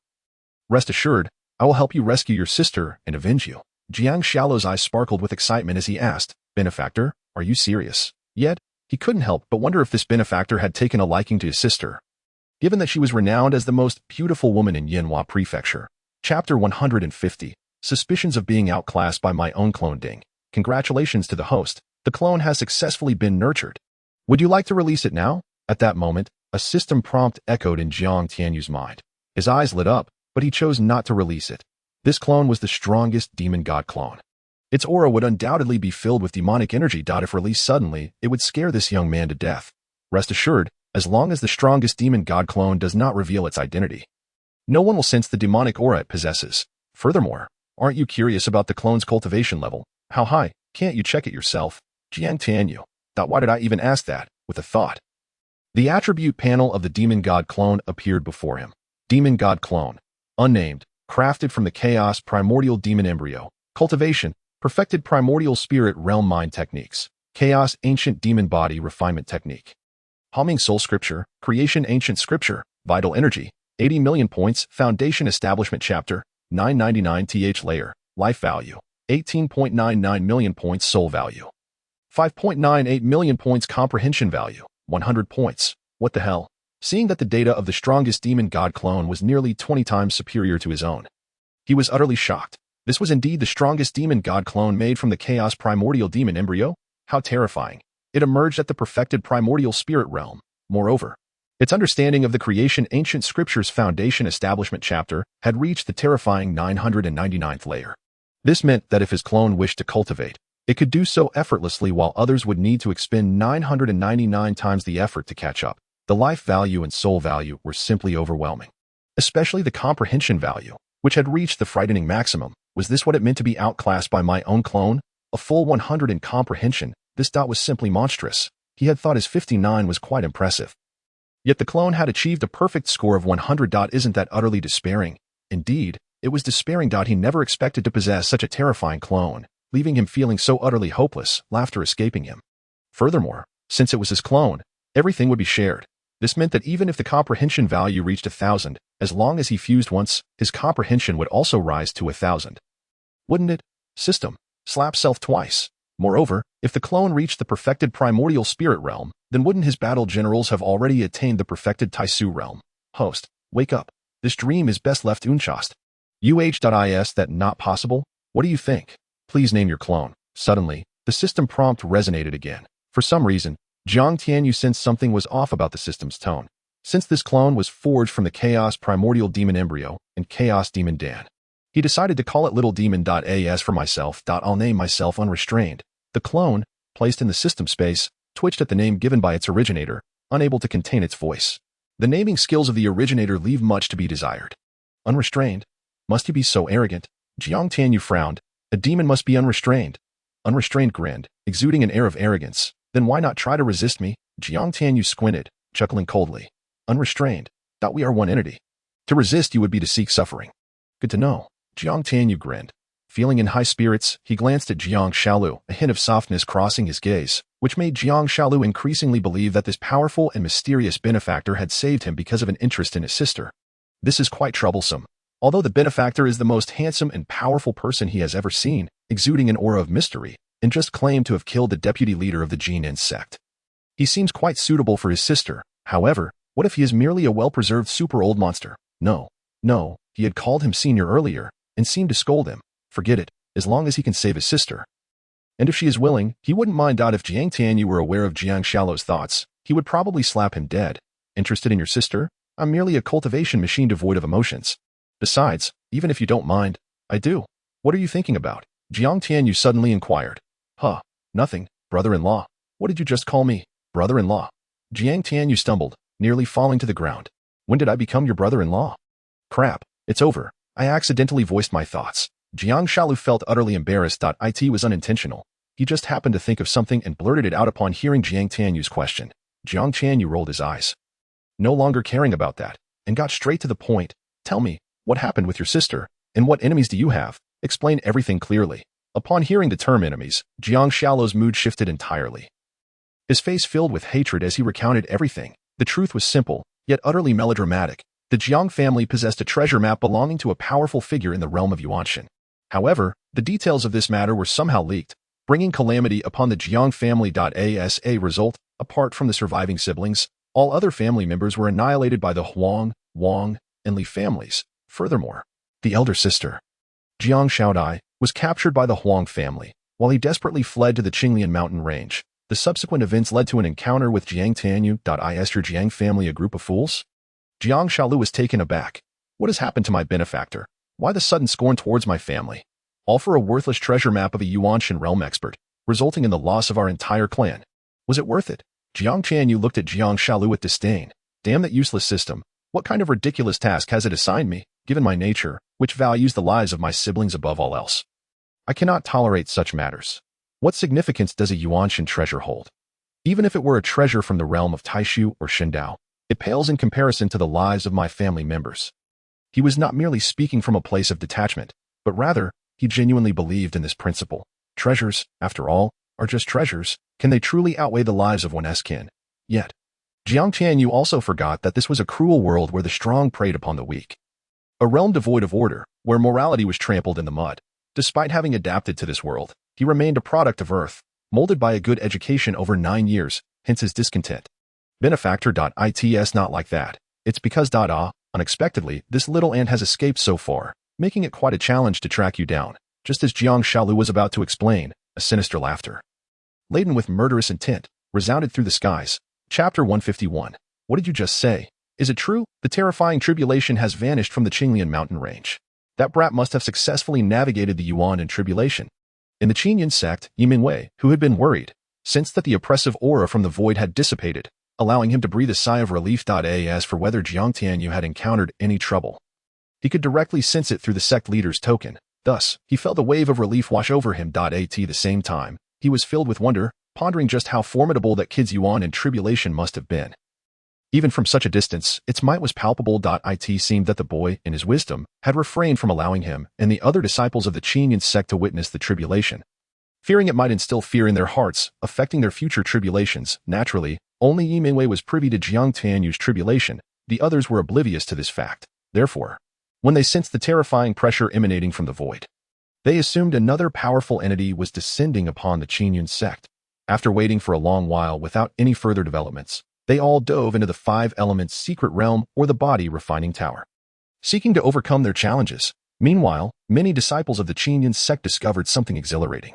Speaker 1: "Rest assured, I will help you rescue your sister and avenge you." Jiang Shalu's eyes sparkled with excitement as he asked, "Benefactor, are you serious?" Yet, he couldn't help but wonder if this benefactor had taken a liking to his sister, given that she was renowned as the most beautiful woman in Yanhua Prefecture. Chapter 150. Suspicions of being outclassed by my own clone Ding. Congratulations to the host. The clone has successfully been nurtured. Would you like to release it now? At that moment, a system prompt echoed in Jiang Tianyu's mind. His eyes lit up, but he chose not to release it. This clone was the strongest demon god clone. Its aura would undoubtedly be filled with demonic energy. If released suddenly, it would scare this young man to death. Rest assured, as long as the strongest demon god clone does not reveal its identity, no one will sense the demonic aura it possesses. Furthermore, aren't you curious about the clone's cultivation level? How high? Can't you check it yourself? Jiang Tianyu thought, why did I even ask that? With a thought, the attribute panel of the demon god clone appeared before him. Demon god clone. Unnamed. Crafted from the chaos primordial demon embryo. Cultivation. Perfected primordial spirit realm mind techniques. Chaos ancient demon body refinement technique. Humming soul scripture. Creation ancient scripture. Vital energy. 80 million points. Foundation establishment chapter. 999 th layer. Life value. 18.99 million points soul value. 5.98 million points comprehension value. 100 points. What the hell? Seeing that the data of the strongest demon god clone was nearly 20 times superior to his own, he was utterly shocked. This was indeed the strongest demon god clone made from the chaos primordial demon embryo? How terrifying. It emerged at the perfected primordial spirit realm. Moreover, its understanding of the creation ancient scriptures foundation establishment chapter had reached the terrifying 999th layer. This meant that if his clone wished to cultivate, it could do so effortlessly while others would need to expend 999 times the effort to catch up. The life value and soul value were simply overwhelming. Especially the comprehension value, which had reached the frightening maximum. Was this what it meant to be outclassed by my own clone? A full 100 in comprehension. This dot was simply monstrous. He had thought his 59 was quite impressive. Yet the clone had achieved a perfect score of 100. Isn't that utterly despairing? Indeed, it was despairing. He never expected to possess such a terrifying clone, leaving him feeling so utterly hopeless, laughter escaping him. Furthermore, since it was his clone, everything would be shared. This meant that even if the comprehension value reached 1,000, as long as he fused once, his comprehension would also rise to 1,000. Wouldn't it? System. Slap self twice. Moreover, if the clone reached the perfected primordial spirit realm, then wouldn't his battle generals have already attained the perfected Taisu realm? Host, wake up. This dream is best left unchast. Is that not possible? What do you think? Please name your clone. Suddenly, the system prompt resonated again. For some reason, Jiang Tianyu sensed something was off about the system's tone. Since this clone was forged from the Chaos Primordial Demon Embryo and Chaos Demon Dan, he decided to call it Little Demon.as for myself. I'll name myself Unrestrained. The clone, placed in the system space, twitched at the name given by its originator, unable to contain its voice. The naming skills of the originator leave much to be desired. Unrestrained? Must you be so arrogant? Jiang Tianyu frowned. A demon must be unrestrained. Unrestrained grinned, exuding an air of arrogance. Then why not try to resist me? Jiang Tianyu squinted, chuckling coldly. Unrestrained. We are one entity. To resist you would be to seek suffering. Good to know. Jiang Tianyu grinned. Feeling in high spirits, he glanced at Jiang Shalu, a hint of softness crossing his gaze, which made Jiang Shalu increasingly believe that this powerful and mysterious benefactor had saved him because of an interest in his sister. This is quite troublesome. Although the benefactor is the most handsome and powerful person he has ever seen, exuding an aura of mystery, and just claimed to have killed the deputy leader of the Qingyun Sect, he seems quite suitable for his sister. However, what if he is merely a well-preserved super-old monster? No, he had called him senior earlier, and seemed to scold him. Forget it, as long as he can save his sister. And if she is willing, he wouldn't mind. If Jiang Tianyu were aware of Jiang Shao's thoughts, he would probably slap him dead. Interested in your sister? I'm merely a cultivation machine devoid of emotions. Besides, even if you don't mind, I do. What are you thinking about? Jiang Tianyu suddenly inquired. Huh, nothing, brother-in-law. What did you just call me? Brother-in-law. Jiang Tianyu stumbled, nearly falling to the ground. When did I become your brother-in-law? Crap, it's over. I accidentally voiced my thoughts. Jiang Shalu felt utterly embarrassed. It was unintentional. He just happened to think of something and blurted it out upon hearing Jiang Tianyu's question. Jiang Tianyu rolled his eyes, no longer caring about that, and got straight to the point. Tell me, what happened with your sister, and what enemies do you have? Explain everything clearly. Upon hearing the term enemies, Jiang Shao's mood shifted entirely. His face filled with hatred as he recounted everything. The truth was simple, yet utterly melodramatic. The Jiang family possessed a treasure map belonging to a powerful figure in the realm of Yuanshan. However, the details of this matter were somehow leaked, bringing calamity upon the Jiang family. As a result, apart from the surviving siblings, all other family members were annihilated by the Huang, Wang, and Li families. Furthermore, the elder sister, Jiang Shaodai, was captured by the Huang family, while he desperately fled to the Qingyun mountain range. The subsequent events led to an encounter with Jiang Tianyu. Is your Jiang family a group of fools? Jiang Shaolu was taken aback. What has happened to my benefactor? Why the sudden scorn towards my family? All for a worthless treasure map of a Yuanshan realm expert, resulting in the loss of our entire clan. Was it worth it? Jiang Tianyu looked at Jiang Shaolu with disdain. Damn that useless system. What kind of ridiculous task has it assigned me, given my nature, which values the lives of my siblings above all else? I cannot tolerate such matters. What significance does a Yuanshan treasure hold? Even if it were a treasure from the realm of Taishu or Shindao, it pales in comparison to the lives of my family members. He was not merely speaking from a place of detachment, but rather, he genuinely believed in this principle. Treasures, after all, are just treasures. Can they truly outweigh the lives of one's kin? Yet, Jiang Tianyu also forgot that this was a cruel world where the strong preyed upon the weak. A realm devoid of order, where morality was trampled in the mud. Despite having adapted to this world, he remained a product of Earth, molded by a good education over 9 years, hence his discontent. Benefactor. It's not like that. It's because unexpectedly, this little ant has escaped so far, making it quite a challenge to track you down. Just as Jiang Shaolu was about to explain, a sinister laughter, laden with murderous intent, resounded through the skies. Chapter 151. What did you just say? Is it true? The terrifying tribulation has vanished from the Qingyun mountain range. That brat must have successfully navigated the Yuan and tribulation. In the Qingyun Sect, Yimingwei, who had been worried, sensed that the oppressive aura from the void had dissipated, allowing him to breathe a sigh of relief. As for whether Jiang Tianyu had encountered any trouble, he could directly sense it through the sect leader's token. Thus, he felt a wave of relief wash over him. At the same time, he was filled with wonder, pondering just how formidable that kid's Yuan and tribulation must have been. Even from such a distance, its might was palpable. It seemed that the boy, in his wisdom, had refrained from allowing him and the other disciples of the Qingyun Sect to witness the tribulation, fearing it might instill fear in their hearts, affecting their future tribulations. Naturally, only Yimingwei was privy to Jiang Tianyu's tribulation. The others were oblivious to this fact. Therefore, when they sensed the terrifying pressure emanating from the void, they assumed another powerful entity was descending upon the Qingyun Sect. After waiting for a long while without any further developments, they all dove into the 5 elements secret realm or the body refining tower, seeking to overcome their challenges. Meanwhile, many disciples of the Qingyun Sect discovered something exhilarating.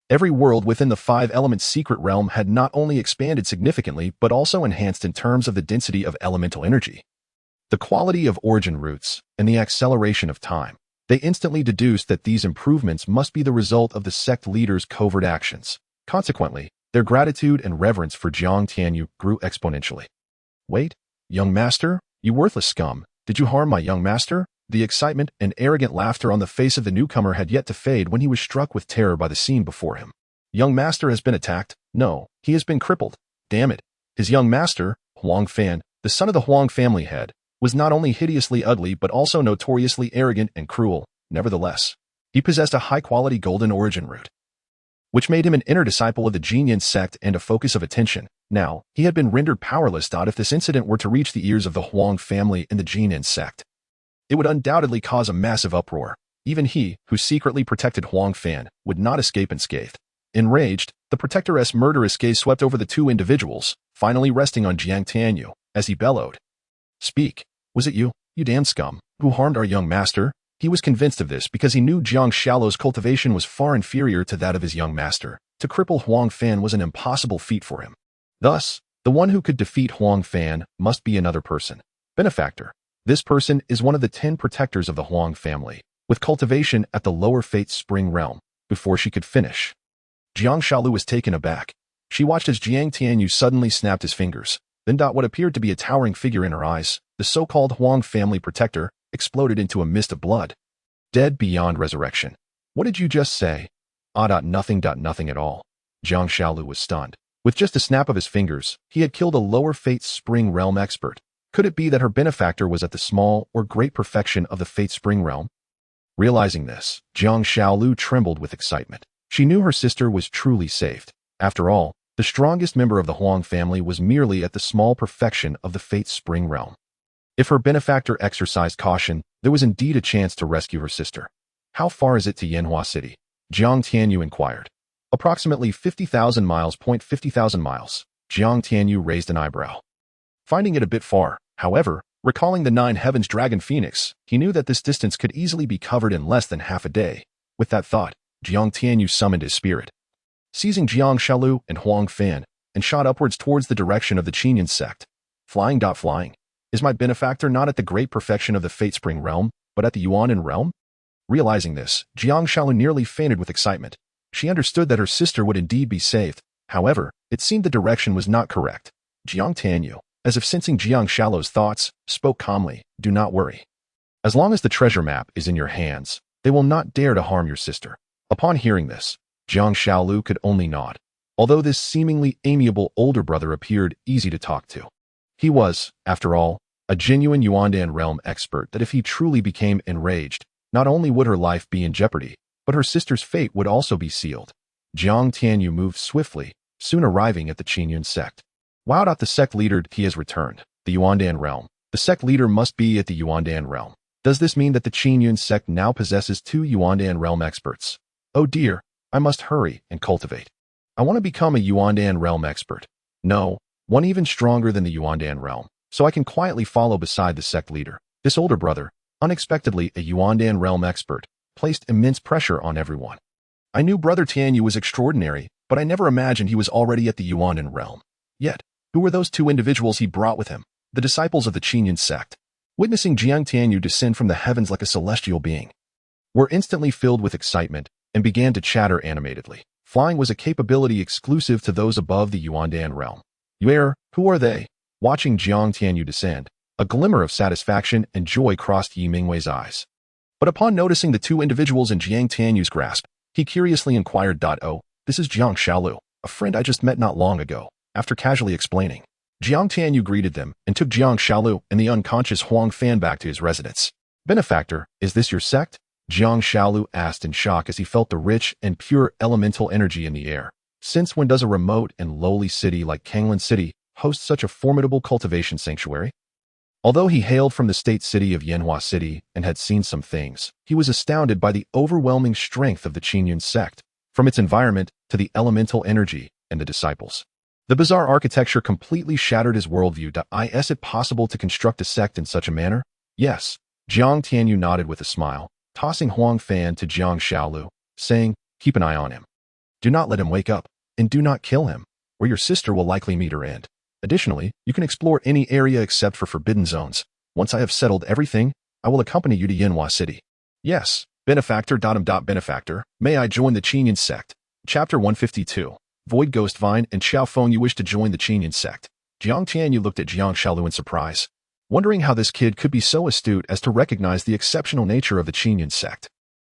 Speaker 1: Every world within the 5 elements secret realm had not only expanded significantly but also enhanced in terms of the density of elemental energy, the quality of origin roots, and the acceleration of time. They instantly deduced that these improvements must be the result of the sect leaders' covert actions. Consequently, their gratitude and reverence for Jiang Tianyu grew exponentially. Wait, young master, you worthless scum, did you harm my young master? The excitement and arrogant laughter on the face of the newcomer had yet to fade when he was struck with terror by the scene before him. Young master has been attacked. No, he has been crippled. Damn it. His young master, Huang Fan, the son of the Huang family head, was not only hideously ugly but also notoriously arrogant and cruel. Nevertheless, he possessed a high-quality golden origin root, which made him an inner disciple of the Qingyun Sect and a focus of attention. Now, he had been rendered powerless. If this incident were to reach the ears of the Huang family and the Qingyun Sect, it would undoubtedly cause a massive uproar. Even he, who secretly protected Huang Fan, would not escape unscathed. Enraged, the protectoress' murderous gaze swept over the 2 individuals, finally resting on Jiang Tianyu, as he bellowed. Speak. Was it you, you damn scum, who harmed our young master? He was convinced of this because he knew Jiang Shao's cultivation was far inferior to that of his young master. to cripple Huang Fan was an impossible feat for him. Thus, the one who could defeat Huang Fan must be another person. Benefactor. This person is one of the 10 protectors of the Huang family, with cultivation at the lower Fate's Spring realm, before she could finish. Jiang Shaolu was taken aback. She watched as Jiang Tianyu suddenly snapped his fingers. Then what appeared to be a towering figure in her eyes, the so-called Huang family protector, exploded into a mist of blood. Dead beyond resurrection. What did you just say? Nothing at all. Jiang Shaolu was stunned. With just a snap of his fingers, he had killed a lower Fate's Spring realm expert. Could it be that her benefactor was at the small or great perfection of the Fate's Spring realm? Realizing this, Jiang Shaolu trembled with excitement. She knew her sister was truly saved. After all, the strongest member of the Huang family was merely at the small perfection of the Fate's Spring realm. If her benefactor exercised caution, there was indeed a chance to rescue her sister. How far is it to Yanhua City? Jiang Tianyu inquired. Approximately 50,000 miles. 50,000 miles. Jiang Tianyu raised an eyebrow. Finding it a bit far, however, recalling the 9 Heavens Dragon Phoenix, he knew that this distance could easily be covered in less than half a day. With that thought, Jiang Tianyu summoned his spirit. Seizing Jiang Shaolu and Huang Fan, and shot upwards towards the direction of the Qingyun Sect. Flying. Is my benefactor not at the great perfection of the Fate Spring realm, but at the Yuanan realm? Realizing this, Jiang Shaolu nearly fainted with excitement. She understood that her sister would indeed be saved. However, it seemed the direction was not correct. Jiang Tianyu, as if sensing Jiang Shaolu's thoughts, spoke calmly. Do not worry. As long as the treasure map is in your hands, they will not dare to harm your sister. Upon hearing this, Jiang Shaolu could only nod. Although this seemingly amiable older brother appeared easy to talk to. He was, after all, a genuine Yuandan realm expert that if he truly became enraged, not only would her life be in jeopardy, but her sister's fate would also be sealed. Jiang Tianyu moved swiftly, soon arriving at the Qingyun Sect. Wow! The sect leader, he has returned. The Yuandan realm. The sect leader must be at the Yuandan realm. Does this mean that the Qingyun Sect now possesses 2 Yuandan realm experts? Oh dear, I must hurry and cultivate. I want to become a Yuandan realm expert. No, one even stronger than the Yuandan realm, so I can quietly follow beside the sect leader. This older brother, unexpectedly a Yuandan realm expert, placed immense pressure on everyone. I knew Brother Tianyu was extraordinary, but I never imagined he was already at the Yuandan realm. Yet, who were those 2 individuals he brought with him? The disciples of the Qingyun Sect. Witnessing Jiang Tianyu descend from the heavens like a celestial being, were instantly filled with excitement and began to chatter animatedly. Flying was a capability exclusive to those above the Yuandan realm. Who are they? Watching Jiang Tianyu descend, a glimmer of satisfaction and joy crossed Yi Mingwei's eyes. But upon noticing the 2 individuals in Jiang Tianyu's grasp, he curiously inquired, "Oh, this is Jiang Shaolu, a friend I just met not long ago." After casually explaining, Jiang Tianyu greeted them and took Jiang Shaolu and the unconscious Huang Fan back to his residence. Benefactor, is this your sect? Jiang Shaolu asked in shock as he felt the rich and pure elemental energy in the air. Since when does a remote and lowly city like Qingyun City host such a formidable cultivation sanctuary? Although he hailed from the state city of Yanhua City and had seen some things, he was astounded by the overwhelming strength of the Qingyun Sect, from its environment to the elemental energy and the disciples. The bizarre architecture completely shattered his worldview. Is it possible to construct a sect in such a manner? Yes. Jiang Tianyu nodded with a smile, tossing Huang Fan to Jiang Shaolu, saying, keep an eye on him. Do not let him wake up, and do not kill him, or your sister will likely meet her end. Additionally, you can explore any area except for forbidden zones. Once I have settled everything, I will accompany you to Yanhua City. Yes, benefactor. Benefactor, may I join the Qingyun Sect? Chapter 152. Void Ghost Vine and Xiaofeng, you wish to join the Qingyun Sect. Jiang Tianyu looked at Jiang Shaolu in surprise, wondering how this kid could be so astute as to recognize the exceptional nature of the Qingyun Sect.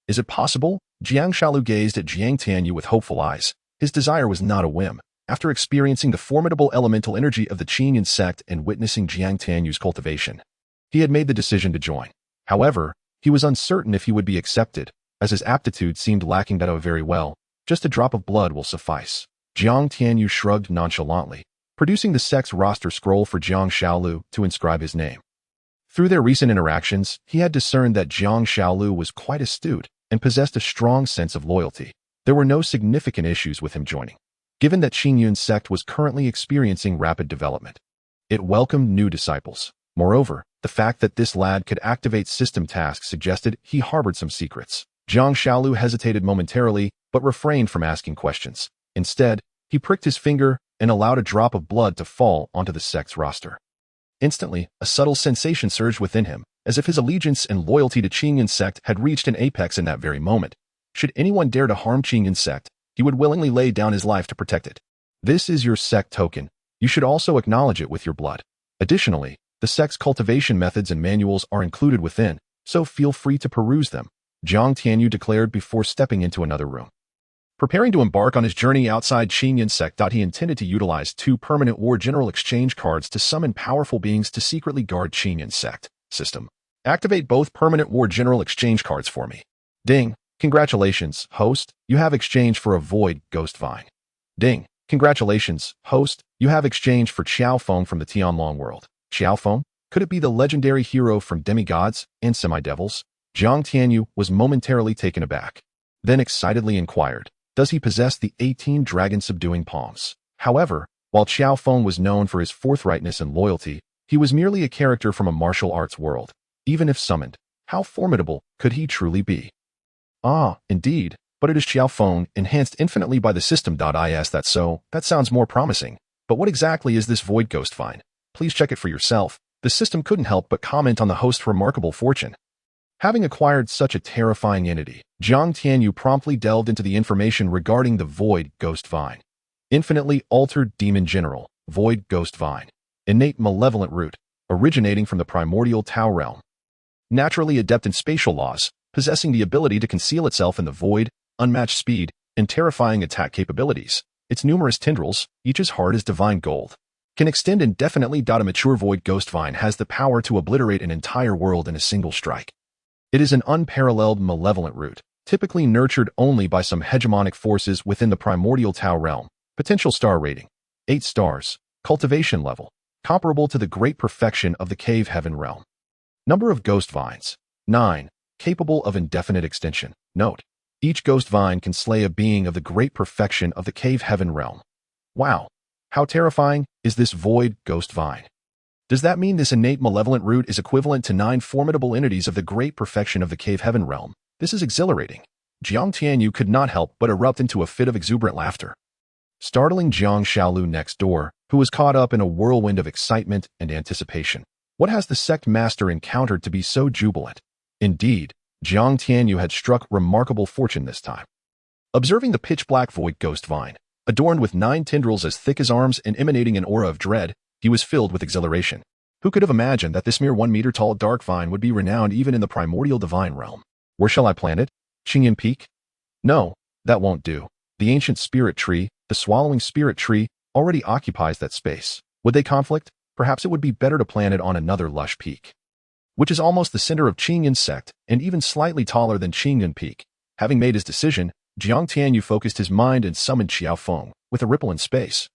Speaker 1: Is it possible? Jiang Shaolu gazed at Jiang Tianyu with hopeful eyes. His desire was not a whim. After experiencing the formidable elemental energy of the Qingyun Sect and witnessing Jiang Tianyu's cultivation, he had made the decision to join. However, he was uncertain if he would be accepted, as his aptitude seemed lacking. Very well, just a drop of blood will suffice. Jiang Tianyu shrugged nonchalantly, producing the sect's roster scroll for Jiang Shaolu to inscribe his name. Through their recent interactions, he had discerned that Jiang Shaolu was quite astute and possessed a strong sense of loyalty. There were no significant issues with him joining, given that Qingyun Sect was currently experiencing rapid development. It welcomed new disciples. Moreover, the fact that this lad could activate system tasks suggested he harbored some secrets. Jiang Shaolu hesitated momentarily, but refrained from asking questions. Instead, he pricked his finger and allowed a drop of blood to fall onto the sect's roster. Instantly, a subtle sensation surged within him, as if his allegiance and loyalty to Qingyun Sect had reached an apex in that very moment. Should anyone dare to harm Qingyun Sect, he would willingly lay down his life to protect it. This is your sect token. You should also acknowledge it with your blood. Additionally, the sect's cultivation methods and manuals are included within, so feel free to peruse them, Jiang Tianyu declared before stepping into another room. Preparing to embark on his journey outside Qingyun Sect, he intended to utilize 2 permanent War General exchange cards to summon powerful beings to secretly guard Qingyun Sect. System. Activate both permanent War General exchange cards for me. Ding. Congratulations, host. You have exchanged for a void ghost vine. Ding. Congratulations, host. You have exchanged for Xiaofeng from the Tianlong world. Xiaofeng? Could it be the legendary hero from demigods and semi-devils? Jiang Tianyu was momentarily taken aback, then excitedly inquired, does he possess the 18 dragon-subduing palms? However, while Xiaofeng was known for his forthrightness and loyalty, he was merely a character from a martial arts world. Even if summoned, how formidable could he truly be? Ah, indeed, but it is Xiaofeng, enhanced infinitely by the system. That sounds more promising. But what exactly is this void ghost vine? Please check it for yourself. The system couldn't help but comment on the host's remarkable fortune. Having acquired such a terrifying entity, Jiang Tianyu promptly delved into the information regarding the void ghost vine. Infinitely altered demon general, void ghost vine. Innate malevolent root, originating from the primordial Tao realm. Naturally adept in spatial laws, possessing the ability to conceal itself in the void, unmatched speed, and terrifying attack capabilities. Its numerous tendrils, each as hard as divine gold, can extend indefinitely. A mature void ghost vine has the power to obliterate an entire world in a single strike. It is an unparalleled malevolent root, typically nurtured only by some hegemonic forces within the primordial Tao realm. Potential star rating: 8 stars. Cultivation level: comparable to the great perfection of the cave heaven realm. Number of ghost vines: 9. Capable of indefinite extension. Note: each ghost vine can slay a being of the great perfection of the cave heaven realm. Wow! How terrifying is this void ghost vine? Does that mean this innate malevolent root is equivalent to 9 formidable entities of the great perfection of the cave heaven realm? This is exhilarating. Jiang Tianyu could not help but erupt into a fit of exuberant laughter, startling Jiang Shaolu next door, who was caught up in a whirlwind of excitement and anticipation. What has the sect master encountered to be so jubilant? Indeed, Jiang Tianyu had struck remarkable fortune this time. Observing the pitch-black void ghost vine, adorned with 9 tendrils as thick as arms and emanating an aura of dread, he was filled with exhilaration. Who could have imagined that this mere 1-meter-tall dark vine would be renowned even in the primordial divine realm? Where shall I plant it? Qingyun Peak? No, that won't do. The ancient spirit tree, the swallowing spirit tree, already occupies that space. Would they conflict? Perhaps it would be better to plant it on another lush peak, which is almost the center of Qingyun Sect and even slightly taller than Qingyun Peak. Having made his decision, Jiang Tianyu focused his mind and summoned Xiaofeng with a ripple in space.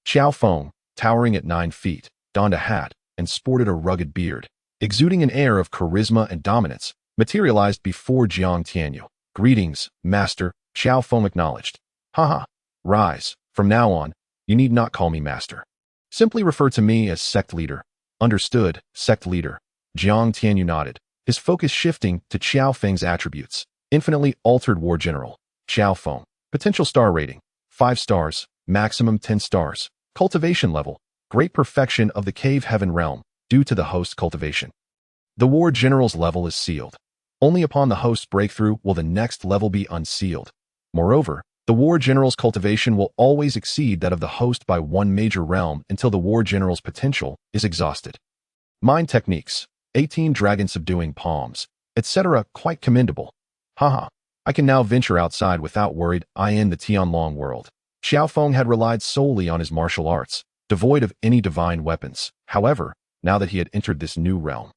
Speaker 1: Xiaofeng, towering at 9 feet, donned a hat and sported a rugged beard, exuding an air of charisma and dominance, materialized before Jiang Tianyu. Greetings, master, Xiaofeng acknowledged. Haha, rise. From now on, you need not call me master. Simply refer to me as sect leader. Understood, sect leader. Jiang Tianyu nodded, his focus shifting to Xiaofeng's attributes. Infinitely altered war general. Xiaofeng. Potential star rating: 5 stars, maximum 10 stars. Cultivation level: great perfection of the cave heaven realm, due to the host's cultivation. The war general's level is sealed. Only upon the host's breakthrough will the next level be unsealed. Moreover, the war general's cultivation will always exceed that of the host by 1 major realm until the war general's potential is exhausted. Mind techniques: 18 dragon-subduing palms, etc. Quite commendable. Haha, I can now venture outside without worried. In the Tianlong world, Xiaofeng had relied solely on his martial arts, devoid of any divine weapons. However, now that he had entered this new realm,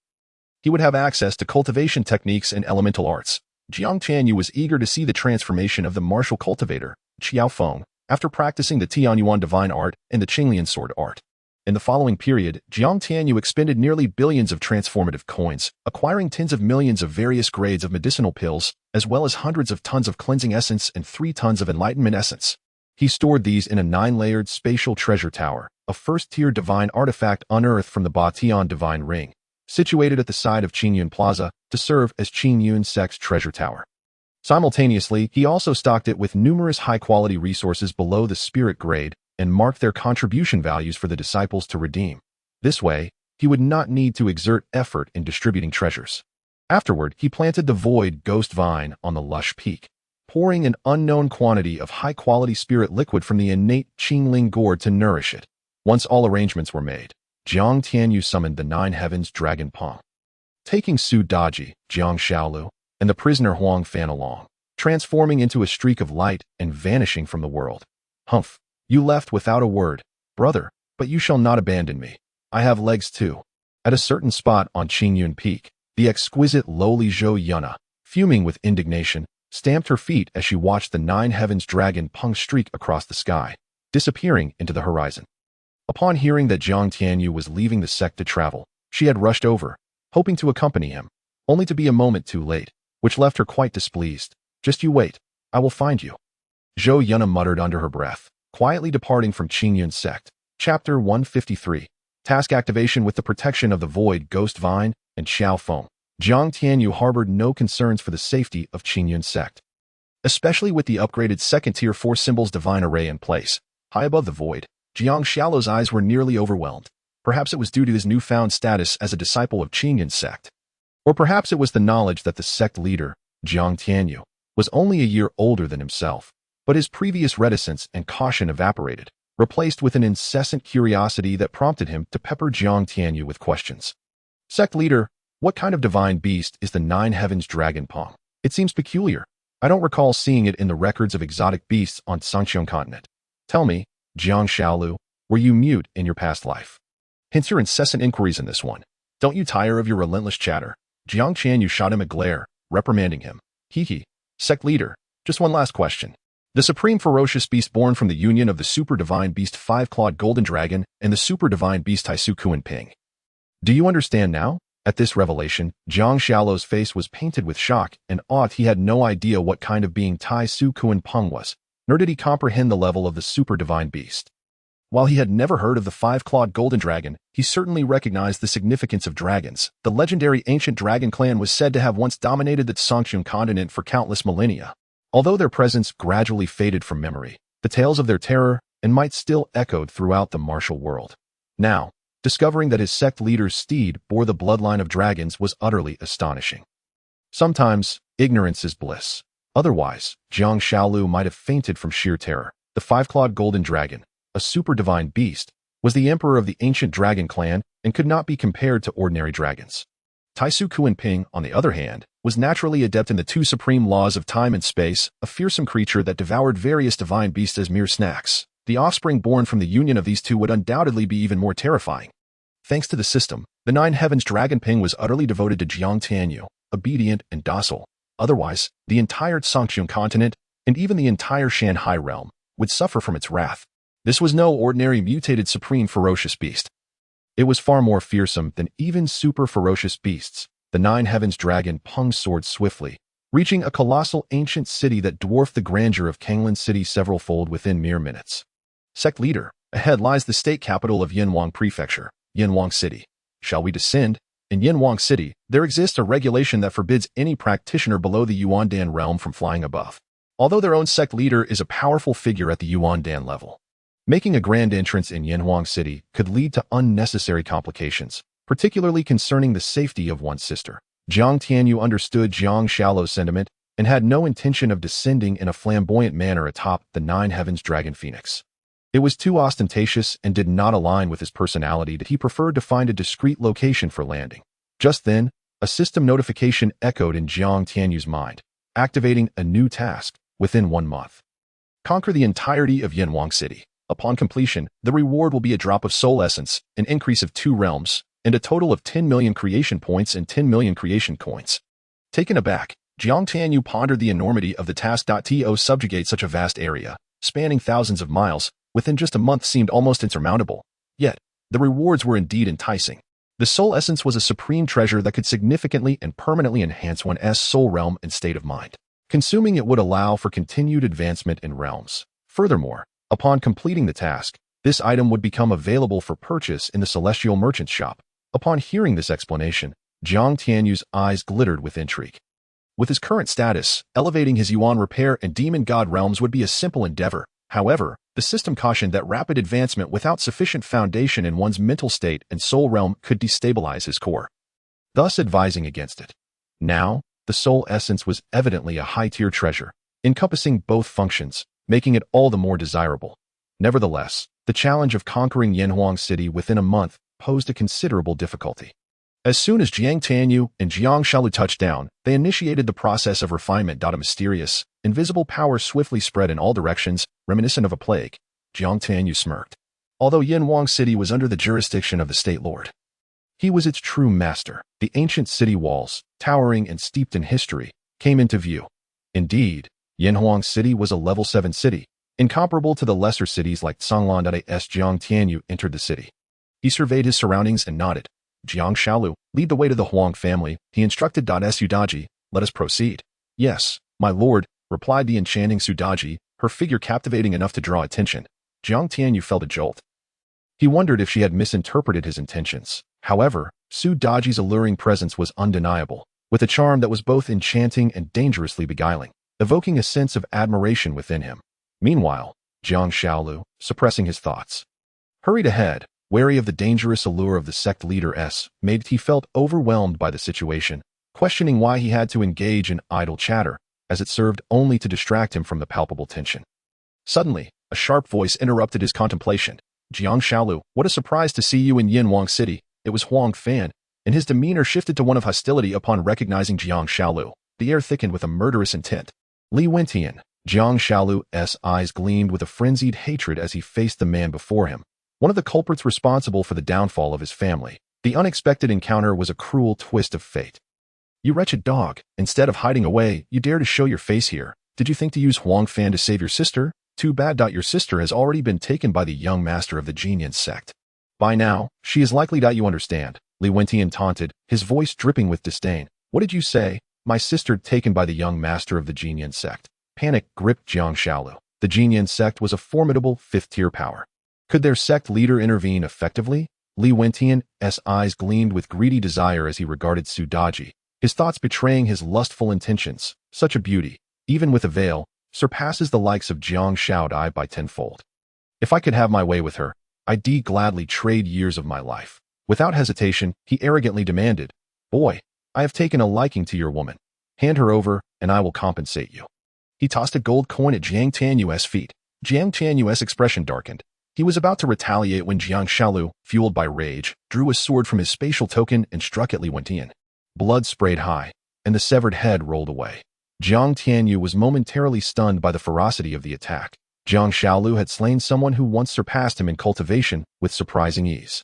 Speaker 1: he would have access to cultivation techniques and elemental arts. Jiang Tianyu was eager to see the transformation of the martial cultivator, Xiaofeng, after practicing the Tianyuan divine art and the Qingyun sword art. In the following period, Jiang Tianyu expended nearly billions of transformative coins, acquiring tens of millions of various grades of medicinal pills, as well as hundreds of tons of cleansing essence and 3 tons of enlightenment essence. He stored these in a 9-layered spatial treasure tower, a first-tier divine artifact unearthed from the Batian divine ring, situated at the side of Qingyun Plaza to serve as Qingyun Sect's treasure tower. Simultaneously, he also stocked it with numerous high-quality resources below the spirit grade and marked their contribution values for the disciples to redeem. This way, he would not need to exert effort in distributing treasures. Afterward, he planted the void ghost vine on the lush peak, pouring an unknown quantity of high-quality spirit liquid from the innate Qingling gourd to nourish it. Once all arrangements were made, Jiang Tianyu summoned the Nine Heavens Dragon Pong. Taking Su Daji, Jiang Shaolu, and the prisoner Huang Fan along, transforming into a streak of light and vanishing from the world. Humph, you left without a word, brother, but you shall not abandon me. I have legs too. At a certain spot on Qingyun Peak, the exquisite lowly Zhou Yuna, fuming with indignation, stamped her feet as she watched the Nine Heavens Dragon Pong streak across the sky, disappearing into the horizon. Upon hearing that Jiang Tianyu was leaving the sect to travel, she had rushed over, hoping to accompany him, only to be a moment too late, which left her quite displeased. Just you wait, I will find you. Zhou Yuna muttered under her breath, quietly departing from Qingyun Sect. Chapter 153. Task activation with the protection of the void ghost vine and Xiao Feng. Jiang Tianyu harbored no concerns for the safety of Qingyun Sect, especially with the upgraded second-tier 4 symbols divine array in place. High above the void, Jiang Xiaolu's eyes were nearly overwhelmed. Perhaps it was due to his newfound status as a disciple of Qingyun Sect. Or perhaps it was the knowledge that the sect leader, Jiang Tianyu, was only a year older than himself, but his previous reticence and caution evaporated, replaced with an incessant curiosity that prompted him to pepper Jiang Tianyu with questions. Sect leader, what kind of divine beast is the Nine Heavens Dragon Pong? It seems peculiar. I don't recall seeing it in the records of exotic beasts on Sangxiong continent. Tell me, Jiang Shaolu, were you mute in your past life? Hence your incessant inquiries in this one. Don't you tire of your relentless chatter? Jiang Tianyu shot him a glare, reprimanding him. Hee. Sect leader, just one last question. The supreme ferocious beast born from the union of the super divine beast five-clawed golden dragon and the super divine beast Taisu Kuan-Ping. Do you understand now? At this revelation, Jiang Xiaolu's face was painted with shock and awe. He had no idea what kind of being Taisu Kuan-Ping was, nor did he comprehend the level of the super divine beast. While he had never heard of the five-clawed golden dragon, he certainly recognized the significance of dragons. The legendary ancient dragon clan was said to have once dominated the Sangxiong continent for countless millennia. Although their presence gradually faded from memory, the tales of their terror and might still echoed throughout the martial world. Now, discovering that his sect leader's steed bore the bloodline of dragons was utterly astonishing. Sometimes, ignorance is bliss. Otherwise, Jiang Shaolu might have fainted from sheer terror. The five-clawed golden dragon, a super divine beast, was the emperor of the ancient dragon clan and could not be compared to ordinary dragons. Taisu Kuan-Ping, on the other hand, was naturally adept in the two supreme laws of time and space, a fearsome creature that devoured various divine beasts as mere snacks. The offspring born from the union of these two would undoubtedly be even more terrifying. Thanks to the system, the Nine Heavens Dragon Ping was utterly devoted to Jiang Tianyu, obedient and docile. Otherwise, the entire Sangxiong continent, and even the entire Shanhai realm, would suffer from its wrath. This was no ordinary mutated supreme ferocious beast. It was far more fearsome than even super ferocious beasts. The Nine Heavens Dragon Ping soared swiftly, reaching a colossal ancient city that dwarfed the grandeur of Kanglan City several-fold within mere minutes. Sect leader, ahead lies the state capital of Yinwang Prefecture, Yinwang City. Shall we descend? In Yinwang City, there exists a regulation that forbids any practitioner below the Yuandan realm from flying above, although their own sect leader is a powerful figure at the Yuandan level. Making a grand entrance in Yinwang City could lead to unnecessary complications, particularly concerning the safety of one's sister. Jiang Tianyu understood Jiang Shaolu's sentiment and had no intention of descending in a flamboyant manner atop the Nine Heavens Dragon Phoenix. It was too ostentatious and did not align with his personality that he preferred to find a discreet location for landing. Just then, a system notification echoed in Jiang Tianyu's mind, activating a new task within 1 month. Conquer the entirety of Yinwang City. Upon completion, the reward will be a drop of soul essence, an increase of 2 realms, and a total of 10 million creation points and 10 million creation coins. Taken aback, Jiang Tianyu pondered the enormity of the task. To subjugate such a vast area, spanning thousands of miles, within just a month seemed almost insurmountable. Yet, the rewards were indeed enticing. The soul essence was a supreme treasure that could significantly and permanently enhance one's soul realm and state of mind. Consuming it would allow for continued advancement in realms. Furthermore, upon completing the task, this item would become available for purchase in the Celestial Merchant's shop. Upon hearing this explanation, Jiang Tianyu's eyes glittered with intrigue. With his current status, elevating his Yuan repair and demon god realms would be a simple endeavor. However, the system cautioned that rapid advancement without sufficient foundation in one's mental state and soul realm could destabilize his core, thus advising against it. Now, the soul essence was evidently a high-tier treasure, encompassing both functions, making it all the more desirable. Nevertheless, the challenge of conquering Yanhuang City within a month posed a considerable difficulty. As soon as Jiang Tianyu and Jiang Shalu touched down, they initiated the process of refinement. A mysterious, invisible power swiftly spread in all directions, reminiscent of a plague. Jiang Tianyu smirked. Although Yanhuang City was under the jurisdiction of the State Lord, he was its true master. The ancient city walls, towering and steeped in history, came into view. Indeed, Yanhuang City was a level 7 city, incomparable to the lesser cities like Canglan. As Jiang Tianyu entered the city, he surveyed his surroundings and nodded. Jiang Shalu, lead the way to the Huang family, he instructed. Sudaji, let us proceed. Yes, my lord, replied the enchanting Sudaji, her figure captivating enough to draw attention. Jiang Tianyu felt a jolt. He wondered if she had misinterpreted his intentions. However, Sudaji's alluring presence was undeniable, with a charm that was both enchanting and dangerously beguiling, evoking a sense of admiration within him. Meanwhile, Jiang Shaolu, suppressing his thoughts, hurried ahead, wary of the dangerous allure of the sect leader. He felt overwhelmed by the situation, questioning why he had to engage in idle chatter, as it served only to distract him from the palpable tension. Suddenly, a sharp voice interrupted his contemplation. Jiang Shaolu, what a surprise to see you in Yanhuang City. It was Huang Fan, and his demeanor shifted to one of hostility upon recognizing Jiang Shaolu. The air thickened with a murderous intent. Li Wentian. Jiang Shaolu's eyes gleamed with a frenzied hatred as he faced the man before him, one of the culprits responsible for the downfall of his family. The unexpected encounter was a cruel twist of fate. You wretched dog, instead of hiding away, you dare to show your face here. Did you think to use Huang Fan to save your sister? Too bad. Your sister has already been taken by the young master of the Qingyun Sect. By now, she is likely. You understand, Li Wentian taunted, his voice dripping with disdain. What did you say? My sister taken by the young master of the Qingyun Sect. Panic gripped Jiang Shaolu. The Qingyun Sect was a formidable 5th-tier power. Could their sect leader intervene effectively? Li Wentian's eyes gleamed with greedy desire as he regarded Sudaji, his thoughts betraying his lustful intentions. Such a beauty, even with a veil, surpasses the likes of Jiang Shaodai by tenfold. If I could have my way with her, I'd gladly trade years of my life. Without hesitation, he arrogantly demanded, Boy, I have taken a liking to your woman. Hand her over, and I will compensate you. He tossed a gold coin at Jiang Tianyu's feet. Jiang Tianyu's expression darkened. He was about to retaliate when Jiang Shaolu, fueled by rage, drew a sword from his spatial token and struck at Li Wentian. Blood sprayed high, and the severed head rolled away. Jiang Tianyu was momentarily stunned by the ferocity of the attack. Jiang Shaolu had slain someone who once surpassed him in cultivation with surprising ease.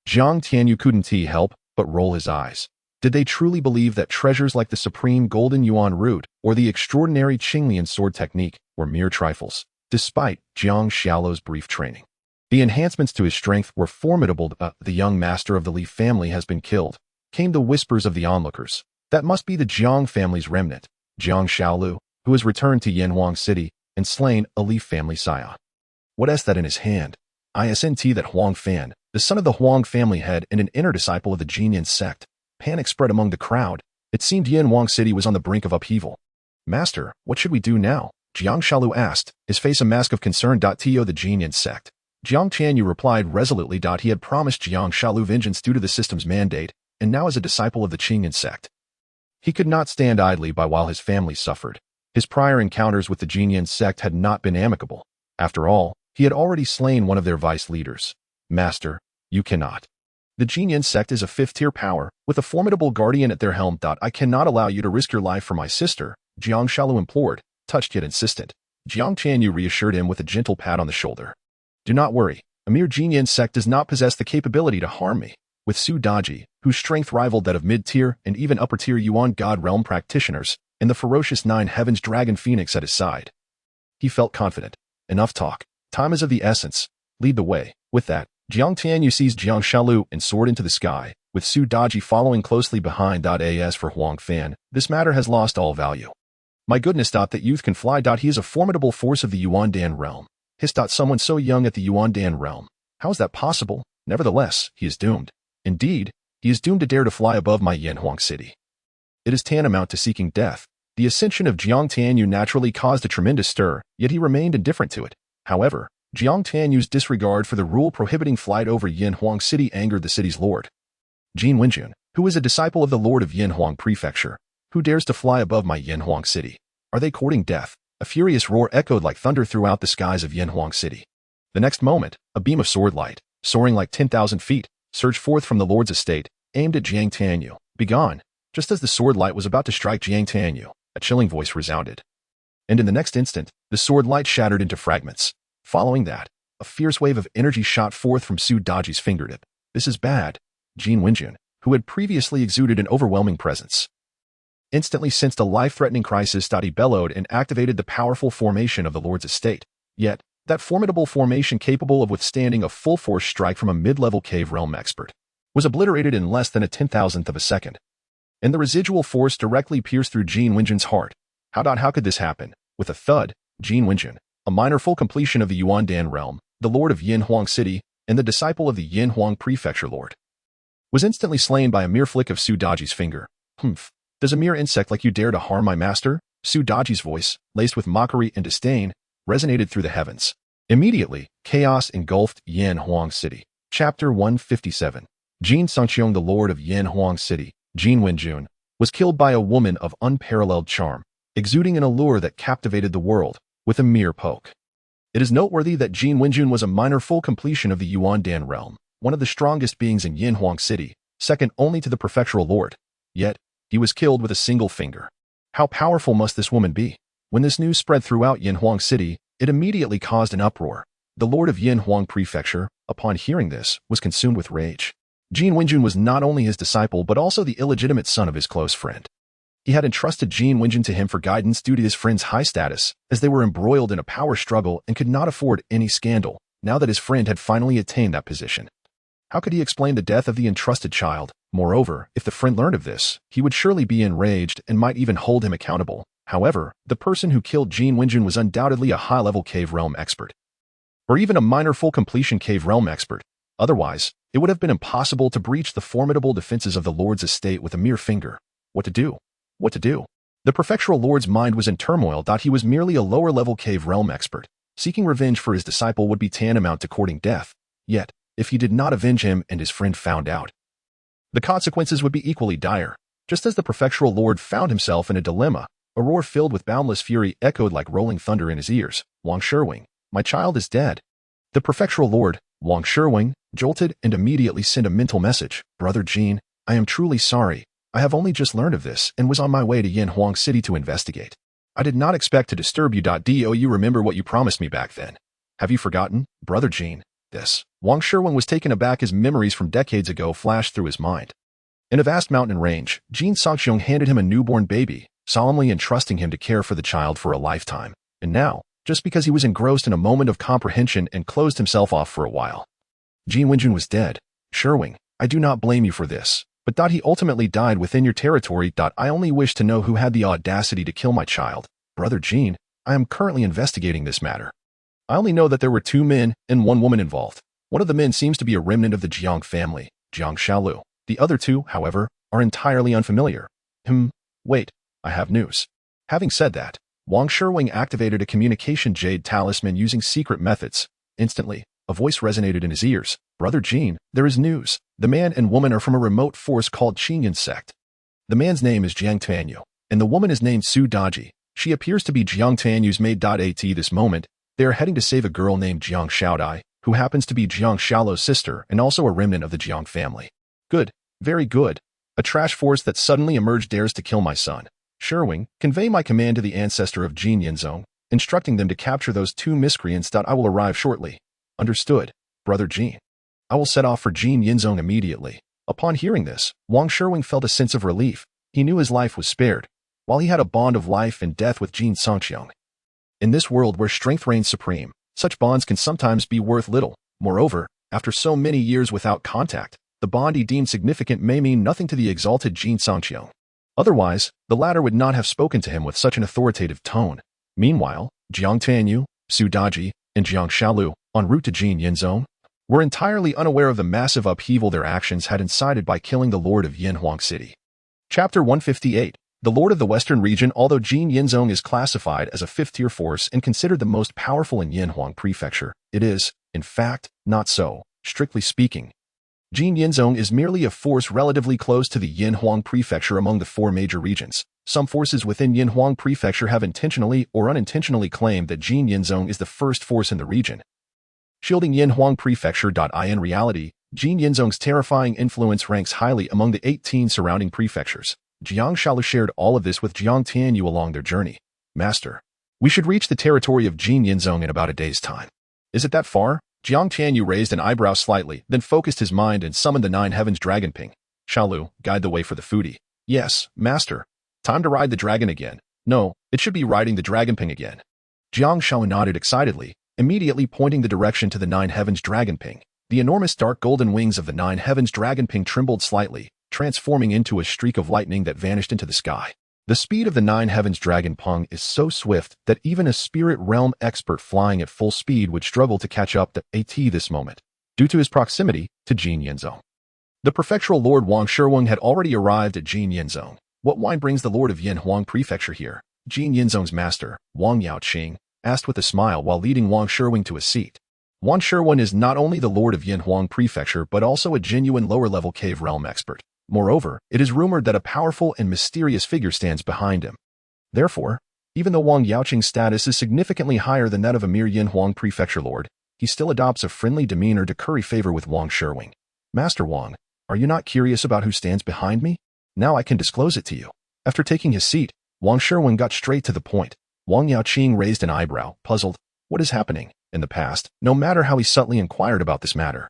Speaker 1: Jiang Tianyu couldn't help but roll his eyes. Did they truly believe that treasures like the supreme golden yuan root or the extraordinary Qingyun sword technique were mere trifles? Despite Jiang Shaolu's brief training, the enhancements to his strength were formidable. The young master of the Li family has been killed, came the whispers of the onlookers. That must be the Jiang family's remnant, Jiang Shaolu, who has returned to Yanhuang City and slain a Li family scion. What is that in his hand? Isn't that Huang Fan, the son of the Huang family head and an inner disciple of the Qingyun Sect? Panic spread among the crowd. It seemed Yanhuang City was on the brink of upheaval. Master, what should we do now? Jiang Shaolu asked, his face a mask of concern. The Qingyun Sect. Jiang Tianyu replied resolutely. He had promised Jiang Shaolu vengeance due to the system's mandate, and now as a disciple of the Qingyun Sect, he could not stand idly by while his family suffered. His prior encounters with the Qingyun Sect had not been amicable. After all, he had already slain one of their vice leaders. Master, you cannot. The Qingyun Sect is a 5th-tier power, with a formidable guardian at their helm. I cannot allow you to risk your life for my sister, Jiang Shaolu implored, touched yet insistent. Jiang Tianyu reassured him with a gentle pat on the shoulder. Do not worry, a mere Qingyun Sect does not possess the capability to harm me. With Su Daji, whose strength rivaled that of mid-tier and even upper-tier Yuan God realm practitioners, and the ferocious 9 Heavens Dragon Phoenix at his side, he felt confident. Enough talk. Time is of the essence. Lead the way. With that, Jiang Tianyu seized Jiang Shaolu and soared into the sky, with Su Daji following closely behind. As for Huang Fan, this matter has lost all value. My goodness. That youth can fly. He is a formidable force of the Yuandan realm. Someone so young at the Yuandan realm. How is that possible? Nevertheless, he is doomed. Indeed, he is doomed to dare to fly above my Yanhuang City. It is tantamount to seeking death. The ascension of Jiang Tianyu naturally caused a tremendous stir, yet he remained indifferent to it. However, Jiang Tianyu's disregard for the rule prohibiting flight over Yinhuang City angered the city's lord. Jin Wenjun, who is a disciple of the lord of Yinhuang Prefecture, who dares to fly above my Yinhuang City? Are they courting death? A furious roar echoed like thunder throughout the skies of Yinhuang City. The next moment, a beam of sword light, soaring like 10,000 feet, surged forth from the lord's estate, aimed at Jiang Tianyu. Begone! Just as the sword light was about to strike Jiang Tianyu, a chilling voice resounded. And in the next instant, the sword light shattered into fragments. Following that, a fierce wave of energy shot forth from Su Daji's fingertip. This is bad. Jin Wenjun, who had previously exuded an overwhelming presence, instantly sensed a life-threatening crisis. He bellowed and activated the powerful formation of the lord's estate. Yet, that formidable formation capable of withstanding a full-force strike from a mid-level cave realm expert was obliterated in less than a 10,000th of a second. And the residual force directly pierced through Jin Wenjun's heart. How could this happen? With a thud, Jin Wenjun, a minor full completion of the Yuandan realm, the lord of Yinhuang City, and the disciple of the Yinhuang Prefecture lord, was instantly slain by a mere flick of Su Daji's finger. Humph. Does a mere insect like you dare to harm my master? Su Daji's voice, laced with mockery and disdain, resonated through the heavens. Immediately, chaos engulfed Yinhuang City. Chapter 157. Jin Songqiong, the lord of Yinhuang City, Jin Wenjun, was killed by a woman of unparalleled charm, exuding an allure that captivated the world, with a mere poke. It is noteworthy that Jin Wenjun was a minor full completion of the Yuandan realm, one of the strongest beings in Yinhuang City, second only to the prefectural lord. Yet, he was killed with a single finger. How powerful must this woman be? When this news spread throughout Yinhuang City, it immediately caused an uproar. The lord of Yinhuang Prefecture, upon hearing this, was consumed with rage. Jin Wenjun was not only his disciple but also the illegitimate son of his close friend. He had entrusted Jin Wenjun to him for guidance due to his friend's high status, as they were embroiled in a power struggle and could not afford any scandal, now that his friend had finally attained that position. How could he explain the death of the entrusted child? Moreover, if the friend learned of this, he would surely be enraged and might even hold him accountable. However, the person who killed Jin Wenjun was undoubtedly a high-level cave realm expert, or even a minor full completion cave realm expert. Otherwise, it would have been impossible to breach the formidable defenses of the lord's estate with a mere finger. What to do? What to do? The prefectural lord's mind was in turmoil. He was merely a lower-level cave realm expert. Seeking revenge for his disciple would be tantamount to courting death. Yet, if he did not avenge him and his friend found out, the consequences would be equally dire. Just as the prefectural lord found himself in a dilemma, a roar filled with boundless fury echoed like rolling thunder in his ears. Wang Shirwing, my child is dead. The prefectural lord, Wang Shirwing, jolted and immediately sent a mental message. Brother Jin, I am truly sorry. I have only just learned of this and was on my way to Yinhuang City to investigate. I did not expect to disturb you. Do you remember what you promised me back then? Have you forgotten, Brother Jin? This. Wang Shirwing was taken aback as memories from decades ago flashed through his mind. In a vast mountain range, Jin Songqiong handed him a newborn baby, solemnly entrusting him to care for the child for a lifetime. And now, just because he was engrossed in a moment of comprehension and closed himself off for a while, Jin Wenjun was dead. Shirwing, I do not blame you for this, but he ultimately died within your territory. I only wish to know who had the audacity to kill my child. Brother Jin, I am currently investigating this matter. I only know that there were 2 men and 1 woman involved. One of the men seems to be a remnant of the Jiang family, Jiang Shaolu. The other 2, however, are entirely unfamiliar. Wait, I have news. Having said that, Wang Shirwing activated a communication jade talisman using secret methods. Instantly, a voice resonated in his ears. Brother Jin, there is news. The man and woman are from a remote force called Qingyun Sect. The man's name is Jiang Tianyu, and the woman is named Su Daji. She appears to be Jiang Tianyu's maid. At this moment, they are heading to save a girl named Jiang Shaodai, who happens to be Jiang Shaolu's sister and also a remnant of the Jiang family. Good, very good. A trash force that suddenly emerged dares to kill my son. Shirwing, convey my command to the ancestor of Jin Yinzong, instructing them to capture those 2 miscreants. I will arrive shortly. Understood, Brother Jin. I will set off for Jin Yinzong immediately. Upon hearing this, Wang Shirwing felt a sense of relief. He knew his life was spared, while he had a bond of life and death with Jin Songqiong. In this world where strength reigns supreme, such bonds can sometimes be worth little. Moreover, after so many years without contact, the bond he deemed significant may mean nothing to the exalted Jin Songqiong. Otherwise, the latter would not have spoken to him with such an authoritative tone. Meanwhile, Jiang Tianyu, Su Daji, and Jiang Shaolu, en route to Jin Yinzong, were entirely unaware of the massive upheaval their actions had incited by killing the lord of Yinhuang City. Chapter 158. The Lord of the Western region, although Qingyun is classified as a fifth-tier force and considered the most powerful in Yanhuang Prefecture, it is, in fact, not so, strictly speaking. Qingyun is merely a force relatively close to the Yanhuang Prefecture among the four major regions. Some forces within Yanhuang Prefecture have intentionally or unintentionally claimed that Qingyun is the first force in the region, shielding Yanhuang Prefecture. In reality, Qingyun's terrifying influence ranks highly among the 18 surrounding prefectures. Jiang Shalu shared all of this with Jiang Tianyu along their journey. Master, we should reach the territory of Qingyun in about a day's time. Is it that far? Jiang Tianyu raised an eyebrow slightly, then focused his mind and summoned the Nine Heavens Dragon Ping. Shalu, guide the way for the foodie. Yes, master. Time to ride the dragon again. No, it should be riding the dragon ping again. Jiang Shalu nodded excitedly, immediately pointing the direction to the Nine Heavens Dragon Ping. The enormous dark golden wings of the Nine Heavens Dragon Ping trembled slightly, transforming into a streak of lightning that vanished into the sky. The speed of the Nine Heavens Dragon Ping is so swift that even a spirit realm expert flying at full speed would struggle to catch up to this moment, due to his proximity to Qingyun. The prefectural Lord Wang Shirwang had already arrived at Qingyun. What wine brings the Lord of Yanhuang Prefecture here? Qingyun's master, Wang Yaoqing, asked with a smile while leading Wang Shirwang to a seat. Wang Shirwang is not only the Lord of Yanhuang Prefecture but also a genuine lower-level cave realm expert. Moreover, it is rumored that a powerful and mysterious figure stands behind him. Therefore, even though Wang Yaoqing's status is significantly higher than that of a mere Yanhuang Prefecture Lord, he still adopts a friendly demeanor to curry favor with Wang Shirwang. Master Wang, are you not curious about who stands behind me? Now I can disclose it to you. After taking his seat, Wang Shirwang got straight to the point. Wang Yaoqing raised an eyebrow, puzzled. What is happening? In the past, no matter how he subtly inquired about this matter,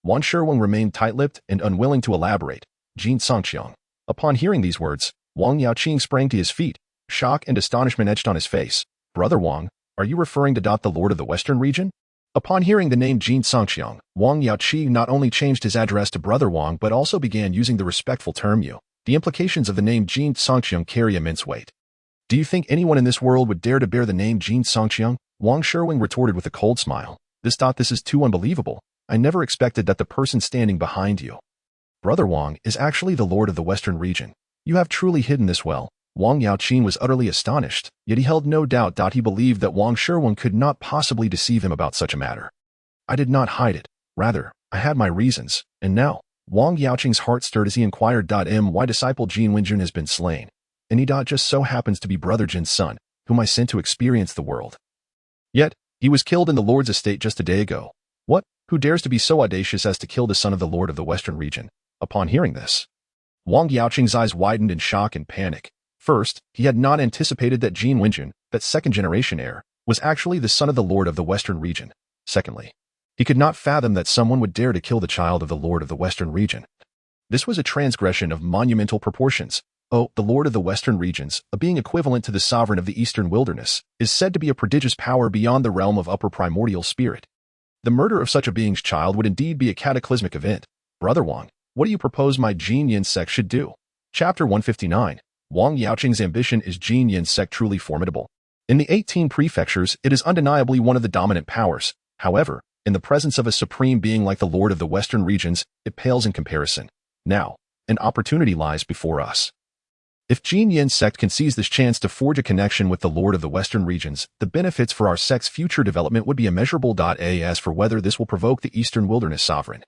Speaker 1: Wang Shirwang remained tight-lipped and unwilling to elaborate. Jin Songqiang. Upon hearing these words, Wang Yaoqing sprang to his feet. Shock and astonishment etched on his face. Brother Wang, are you referring to the Lord of the Western region? Upon hearing the name Jin Songqiang, Wang Yaoqing not only changed his address to Brother Wang but also began using the respectful term you. The implications of the name Jin Songqiang carry immense weight. Do you think anyone in this world would dare to bear the name Jin Songqiang? Wang Shirwang retorted with a cold smile. This is too unbelievable. I never expected that the person standing behind you, Brother Wang, is actually the Lord of the Western region. You have truly hidden this well. Wang Yaoqing was utterly astonished, yet he held no doubt. He believed that Wang Shirwang could not possibly deceive him about such a matter. I did not hide it. Rather, I had my reasons. And now, Wang Yaoqing's heart stirred as he inquired. My disciple Jin Wenjun has been slain, and he just so happens to be Brother Jin's son, whom I sent to experience the world. Yet, he was killed in the Lord's estate just a day ago. What? Who dares to be so audacious as to kill the son of the Lord of the Western region? Upon hearing this, Wang Yaoqing's eyes widened in shock and panic. First, he had not anticipated that Jin Wenjun, that second-generation heir, was actually the son of the Lord of the Western region. Secondly, he could not fathom that someone would dare to kill the child of the Lord of the Western region. This was a transgression of monumental proportions. The Lord of the Western regions, a being equivalent to the sovereign of the Eastern wilderness, is said to be a prodigious power beyond the realm of upper primordial spirit. The murder of such a being's child would indeed be a cataclysmic event. Brother Wang, what do you propose my Qingyun Sect should do? Chapter 159. Wang Yaoqing's ambition. Is Qingyun Sect truly formidable? In the 18 prefectures, it is undeniably one of the dominant powers. However, in the presence of a supreme being like the Lord of the Western regions, it pales in comparison. Now, an opportunity lies before us. If Qingyun Sect can seize this chance to forge a connection with the Lord of the Western regions, the benefits for our sect's future development would be immeasurable. As for whether this will provoke the Eastern Wilderness Sovereign,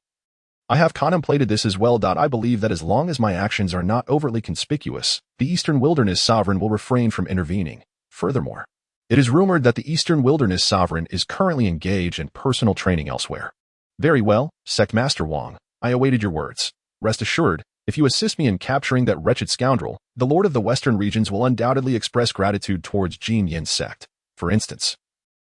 Speaker 1: I have contemplated this as well. I believe that as long as my actions are not overtly conspicuous, the Eastern Wilderness Sovereign will refrain from intervening. Furthermore, it is rumored that the Eastern Wilderness Sovereign is currently engaged in personal training elsewhere. Very well, Sect Master Wang, I awaited your words. Rest assured, if you assist me in capturing that wretched scoundrel, the Lord of the Western regions will undoubtedly express gratitude towards Qingyun Sect. For instance,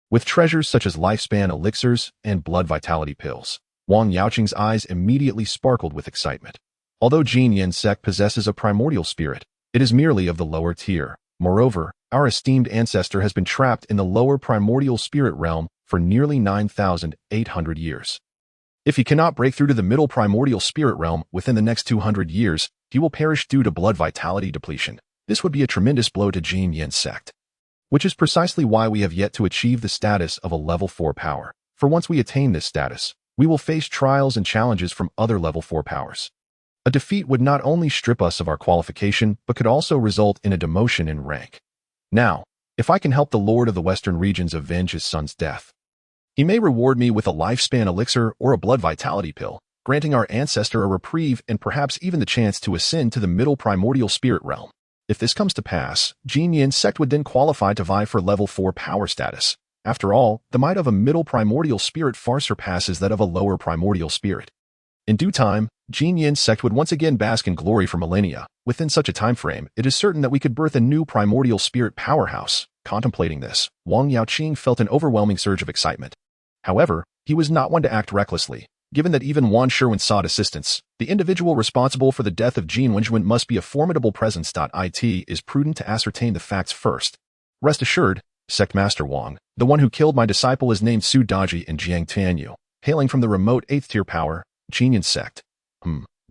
Speaker 1: with treasures such as lifespan elixirs and blood vitality pills. Wang Yaoqing's eyes immediately sparkled with excitement. Although Qingyun Sect possesses a primordial spirit, it is merely of the lower tier. Moreover, our esteemed ancestor has been trapped in the lower primordial spirit realm for nearly 9,800 years. If he cannot break through to the middle primordial spirit realm within the next 200 years, he will perish due to blood vitality depletion. This would be a tremendous blow to Qingyun Sect, which is precisely why we have yet to achieve the status of a level 4 power. For once we attain this status, we will face trials and challenges from other level 4 powers. A defeat would not only strip us of our qualification, but could also result in a demotion in rank. Now, if I can help the Lord of the Western regions avenge his son's death, he may reward me with a lifespan elixir or a blood vitality pill, granting our ancestor a reprieve and perhaps even the chance to ascend to the middle primordial spirit realm. If this comes to pass, Qingyun Sect would then qualify to vie for level 4 power status. After all, the might of a middle primordial spirit far surpasses that of a lower primordial spirit. In due time, Qingyun Sect would once again bask in glory for millennia. Within such a time frame, it is certain that we could birth a new primordial spirit powerhouse. Contemplating this, Wang Yaoqing felt an overwhelming surge of excitement. However, he was not one to act recklessly. Given that even Wan Sherwin sought assistance, the individual responsible for the death of Jin Wenjuan must be a formidable presence. It is prudent to ascertain the facts first. Rest assured, Sect Master Wang, the one who killed my disciple is named Su Daji and Jiang Tianyu, hailing from the remote 8th tier power, Qingyun Sect.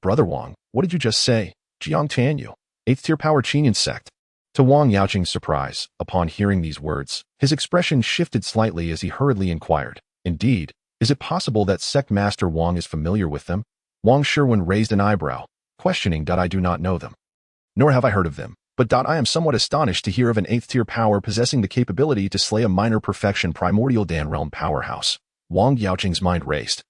Speaker 1: Brother Wang, what did you just say? Jiang Tianyu, 8th tier power Qingyun Sect. To Wang Yaoqing's surprise, upon hearing these words, his expression shifted slightly as he hurriedly inquired, "Indeed, is it possible that Sect Master Wang is familiar with them?" Wang Sherwin raised an eyebrow, questioning. "I do not know them, nor have I heard of them, but I am somewhat astonished to hear of an 8th tier power possessing the capability to slay a minor perfection primordial Dan realm powerhouse." Wang Yaoqing's mind raced,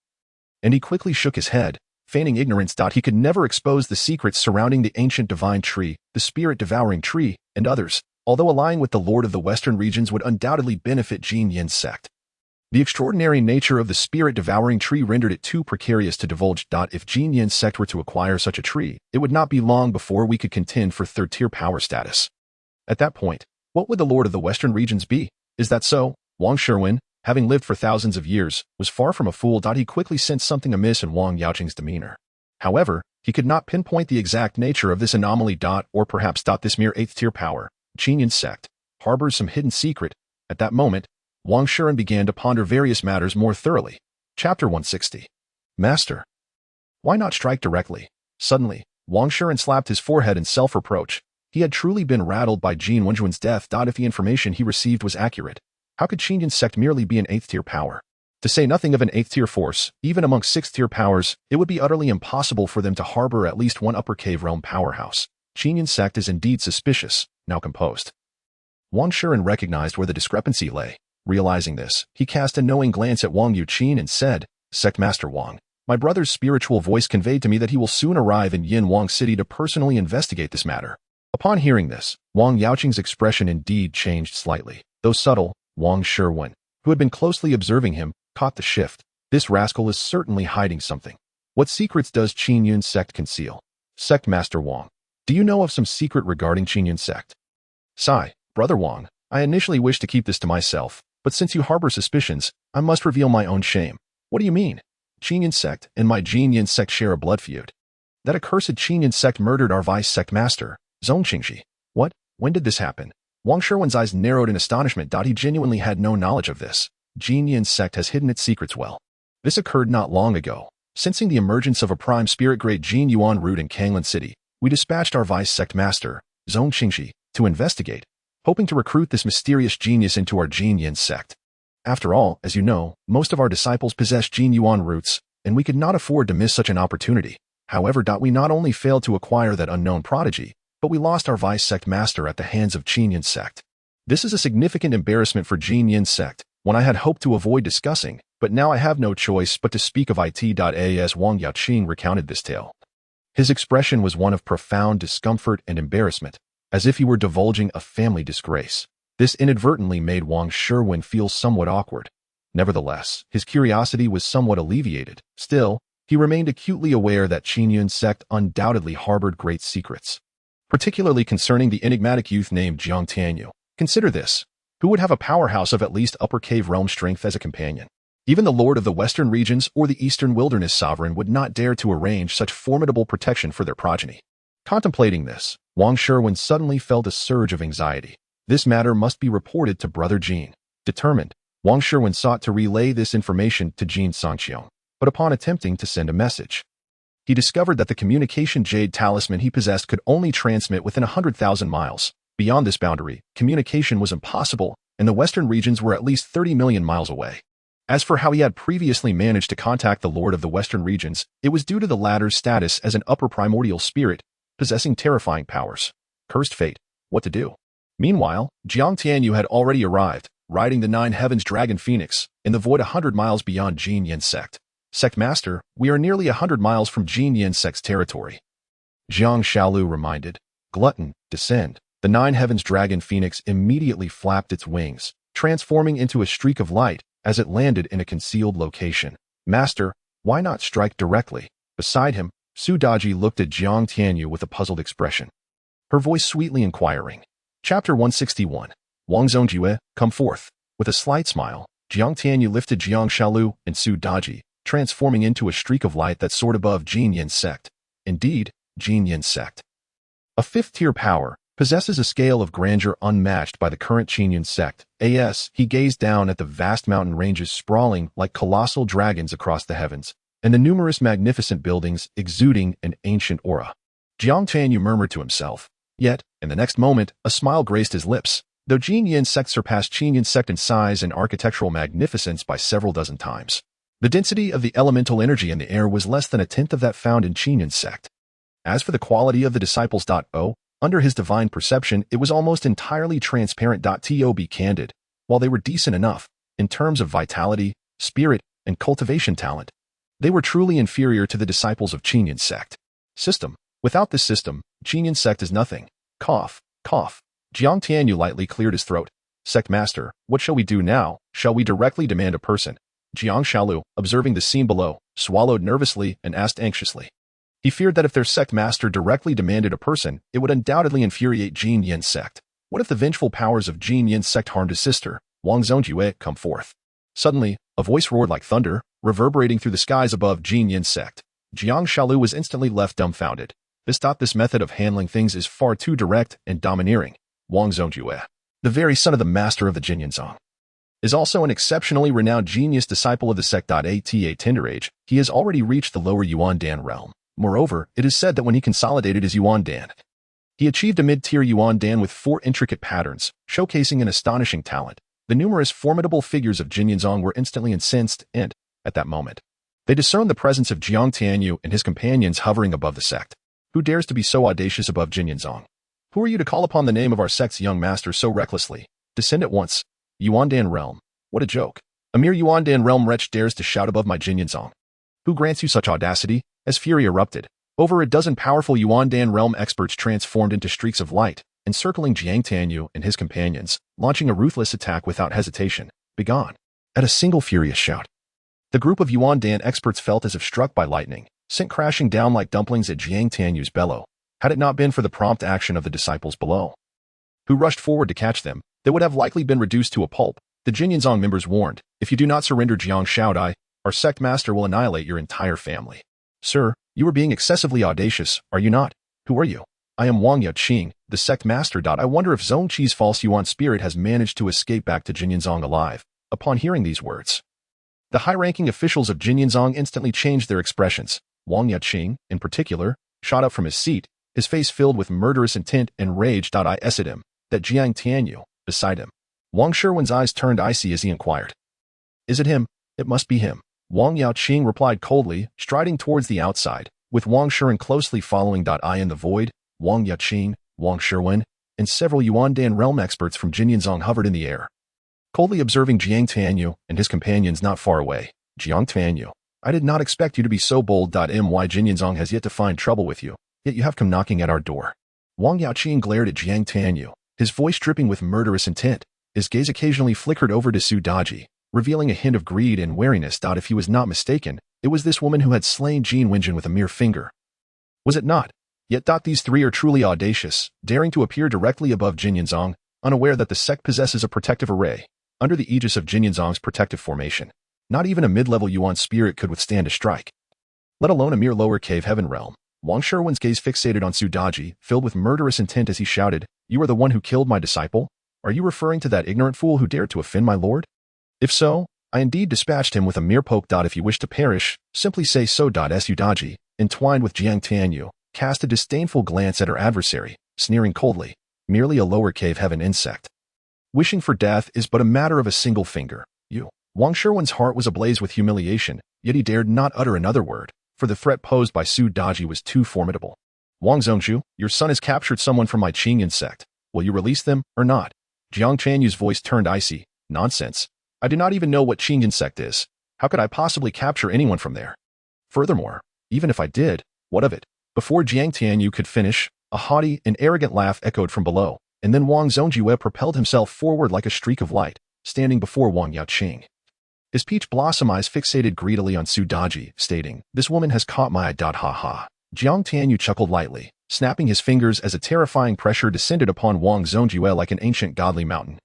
Speaker 1: and he quickly shook his head, feigning ignorance. He could never expose the secrets surrounding the ancient divine tree, the spirit devouring tree, and others, although allying with the Lord of the Western regions would undoubtedly benefit Qingyun Sect. The extraordinary nature of the spirit-devouring tree rendered it too precarious to divulge. If Qingyun Sect were to acquire such a tree, it would not be long before we could contend for 3rd-tier power status. At that point, what would the Lord of the Western regions be? Is that so? Wang Sherwin, having lived for thousands of years, was far from a fool. He quickly sensed something amiss in Wang Yaoqing's demeanor. However, he could not pinpoint the exact nature of this anomaly. Or perhaps this mere 8th-tier power, Qingyun Sect, harbors some hidden secret. At that moment, Wang Sherwin began to ponder various matters more thoroughly. Chapter 160. Master. Why not strike directly? Suddenly, Wang Sherwin slapped his forehead in self-reproach. He had truly been rattled by Jin Wenjuan's death. If the information he received was accurate, how could Qingyun Sect merely be an 8th-tier power? To say nothing of an 8th-tier force, even among 6th-tier powers, it would be utterly impossible for them to harbor at least one upper cave realm powerhouse. Qingyun Sect is indeed suspicious. Now composed, Wang Sherwin recognized where the discrepancy lay. Realizing this, he cast a knowing glance at Wang Yaoqing and said, "Sect Master Wang, my brother's spiritual voice conveyed to me that he will soon arrive in Yin Wang City to personally investigate this matter." Upon hearing this, Wang Yaoqing's expression indeed changed slightly. Though subtle, Wang Sherwin, who had been closely observing him, caught the shift. This rascal is certainly hiding something. What secrets does Qingyun Sect conceal? Sect Master Wang, do you know of some secret regarding Qingyun Sect? Sigh, Brother Wang, I initially wished to keep this to myself, but since you harbor suspicions, I must reveal my own shame. What do you mean? Qingyun Sect and my Qingyun Sect share a blood feud. That accursed Qingyun Sect murdered our vice sect master, Zhong Qingji. What? When did this happen? Wang Sherwin's eyes narrowed in astonishment. He genuinely had no knowledge of this. Qingyun Sect has hidden its secrets well. This occurred not long ago. Sensing the emergence of a prime spirit great Jin Yuan root in Kanglan City, we dispatched our vice sect master, Zhong Qingji, to investigate, hoping to recruit this mysterious genius into our Qingyun Sect. After all, as you know, most of our disciples possess Jin Yuan roots, and we could not afford to miss such an opportunity. However, we not only failed to acquire that unknown prodigy, but we lost our vice sect master at the hands of Qingyun Sect. This is a significant embarrassment for Qingyun Sect, one I had hoped to avoid discussing, but now I have no choice but to speak of it. As Wang Yaoqing recounted this tale, his expression was one of profound discomfort and embarrassment, as if he were divulging a family disgrace. This inadvertently made Wang Sherwin feel somewhat awkward. Nevertheless, his curiosity was somewhat alleviated. Still, he remained acutely aware that Qingyun Sect undoubtedly harbored great secrets, particularly concerning the enigmatic youth named Jiang Tianyu. Consider this. Who would have a powerhouse of at least upper cave realm strength as a companion? Even the Lord of the Western regions or the Eastern Wilderness Sovereign would not dare to arrange such formidable protection for their progeny. Contemplating this, Wang Sherwin suddenly felt a surge of anxiety. This matter must be reported to Brother Jin. Determined, Wang Sherwin sought to relay this information to Jin Sangqiong, but upon attempting to send a message, he discovered that the communication jade talisman he possessed could only transmit within 100,000 miles. Beyond this boundary, communication was impossible, and the western regions were at least 30 million miles away. As for how he had previously managed to contact the Lord of the Western regions, it was due to the latter's status as an upper primordial spirit, possessing terrifying powers. Cursed fate. What to do? Meanwhile, Jiang Tianyu had already arrived, riding the Nine Heavens Dragon Phoenix, in the void 100 miles beyond Qingyun Sect. Sect Master, we are nearly 100 miles from Qingyun Sect's territory. Jiang Shaolu reminded. Glutton, descend. The Nine Heavens Dragon Phoenix immediately flapped its wings, transforming into a streak of light as it landed in a concealed location. Master, why not strike directly? Beside him, Su Daji looked at Jiang Tianyu with a puzzled expression, her voice sweetly inquiring. Chapter 161. Wang Zongjue, come forth. With a slight smile, Jiang Tianyu lifted Jiang Shaolu and Su Daji, transforming into a streak of light that soared above Qingyun Sect. Indeed, Qingyun Sect, a fifth-tier power, possesses a scale of grandeur unmatched by the current Qingyun Sect. He gazed down at the vast mountain ranges sprawling like colossal dragons across the heavens, and the numerous magnificent buildings exuding an ancient aura. Jiang Tianyu murmured to himself. Yet, in the next moment, a smile graced his lips. Though Qingyun Sect surpassed Qingyun Sect in size and architectural magnificence by several dozen times, the density of the elemental energy in the air was less than a tenth of that found in Qingyun Sect. As for the quality of the disciples, under his divine perception, it was almost entirely transparent. To be candid, while they were decent enough, in terms of vitality, spirit, and cultivation talent, they were truly inferior to the disciples of Qingyun Sect. System. Without this system, Qingyun Sect is nothing. Cough, cough. Jiang Tianyu lightly cleared his throat. Sect Master, what shall we do now? Shall we directly demand a person? Jiang Shaolu, observing the scene below, swallowed nervously and asked anxiously. He feared that if their sect master directly demanded a person, it would undoubtedly infuriate Qingyun Sect. What if the vengeful powers of Qingyun Sect harmed his sister, Wang Zongjue, come forth? Suddenly, a voice roared like thunder, reverberating through the skies above Qingyun Sect. Jiang Shaolu was instantly left dumbfounded. This method of handling things is far too direct and domineering. Wang Zongjue, the very son of the master of the Jinyan, is also an exceptionally renowned genius disciple of the sect. At a tender age, he has already reached the lower Yuan Dan realm. Moreover, it is said that when he consolidated his Yuan Dan, he achieved a mid-tier Yuan Dan with 4 intricate patterns, showcasing an astonishing talent. The numerous formidable figures of Jinyan were instantly incensed and, at that moment, they discerned the presence of Jiang Tianyu and his companions hovering above the sect. Who dares to be so audacious above Jinyan? Who are you to call upon the name of our sect's young master so recklessly? Descend at once. Yuan Dan realm. What a joke. A mere Yuan Dan realm wretch dares to shout above my Jinyan. Who grants you such audacity? As fury erupted, over a dozen powerful Yuan Dan realm experts transformed into streaks of light, encircling Jiang Tianyu and his companions, launching a ruthless attack without hesitation. Begone. At a single furious shout, the group of Yuan Dan experts felt as if struck by lightning, sent crashing down like dumplings at Jiang Tianyu's bellow. Had it not been for the prompt action of the disciples below, who rushed forward to catch them, they would have likely been reduced to a pulp. The Jinyan members warned, if you do not surrender Jiang Shaodai, our sect master will annihilate your entire family. Sir, you are being excessively audacious, are you not? Who are you? I am Wang Yaqing, the sect master. I wonder if Zongqi's false Yuan spirit has managed to escape back to Jinyan alive. Upon hearing these words, the high-ranking officials of Jinyan instantly changed their expressions. Wang Yaqing, in particular, shot up from his seat, his face filled with murderous intent and rage. I essed him, that Jiang Tianyu, beside him. Wang Sherwin's eyes turned icy as he inquired. Is it him? It must be him. Wang Yaoqing replied coldly, striding towards the outside, with Wang Sherwin closely following. I in the void, Wang Yaoqing, Wang Sherwin, and several Yuan Dan realm experts from Jinyan hovered in the air, coldly observing Jiang Tianyu and his companions not far away. Jiang Tianyu, I did not expect you to be so bold. My Jinyan has yet to find trouble with you, yet you have come knocking at our door. Wang Yaoqing glared at Jiang Tianyu, his voice dripping with murderous intent. His gaze occasionally flickered over to Su Daji, revealing a hint of greed and wariness. If he was not mistaken, it was this woman who had slain Jin Wenjin with a mere finger. Was it not? Yet these three are truly audacious, daring to appear directly above Jinyan, unaware that the sect possesses a protective array, under the aegis of Jinyan's protective formation. Not even a mid-level Yuan spirit could withstand a strike, let alone a mere lower cave heaven realm. Wang Sherwin's gaze fixated on Su Daji, filled with murderous intent as he shouted, You are the one who killed my disciple? Are you referring to that ignorant fool who dared to offend my lord? If so, I indeed dispatched him with a mere poke. If you wish to perish, simply say so. Su Daji, entwined with Jiang Tianyu, cast a disdainful glance at her adversary, sneering coldly, merely a lower cave heaven insect. Wishing for death is but a matter of a single finger. You, Wang Sherwin's heart was ablaze with humiliation, yet he dared not utter another word, for the threat posed by Su Daji was too formidable. Wang Zhongzhu, your son has captured someone from my Qingyun Sect. Will you release them or not? Jiang Tianyu's voice turned icy. Nonsense. I do not even know what Qingyun Sect is. How could I possibly capture anyone from there? Furthermore, even if I did, what of it? Before Jiang Tianyu could finish, a haughty and arrogant laugh echoed from below, and then Wang Zhongjue propelled himself forward like a streak of light, standing before Wang Yaoqing. His peach blossom eyes fixated greedily on Su Daji, stating, "This woman has caught my eye. Ha ha." Jiang Tianyu chuckled lightly, snapping his fingers as a terrifying pressure descended upon Wang Zhongjue like an ancient godly mountain.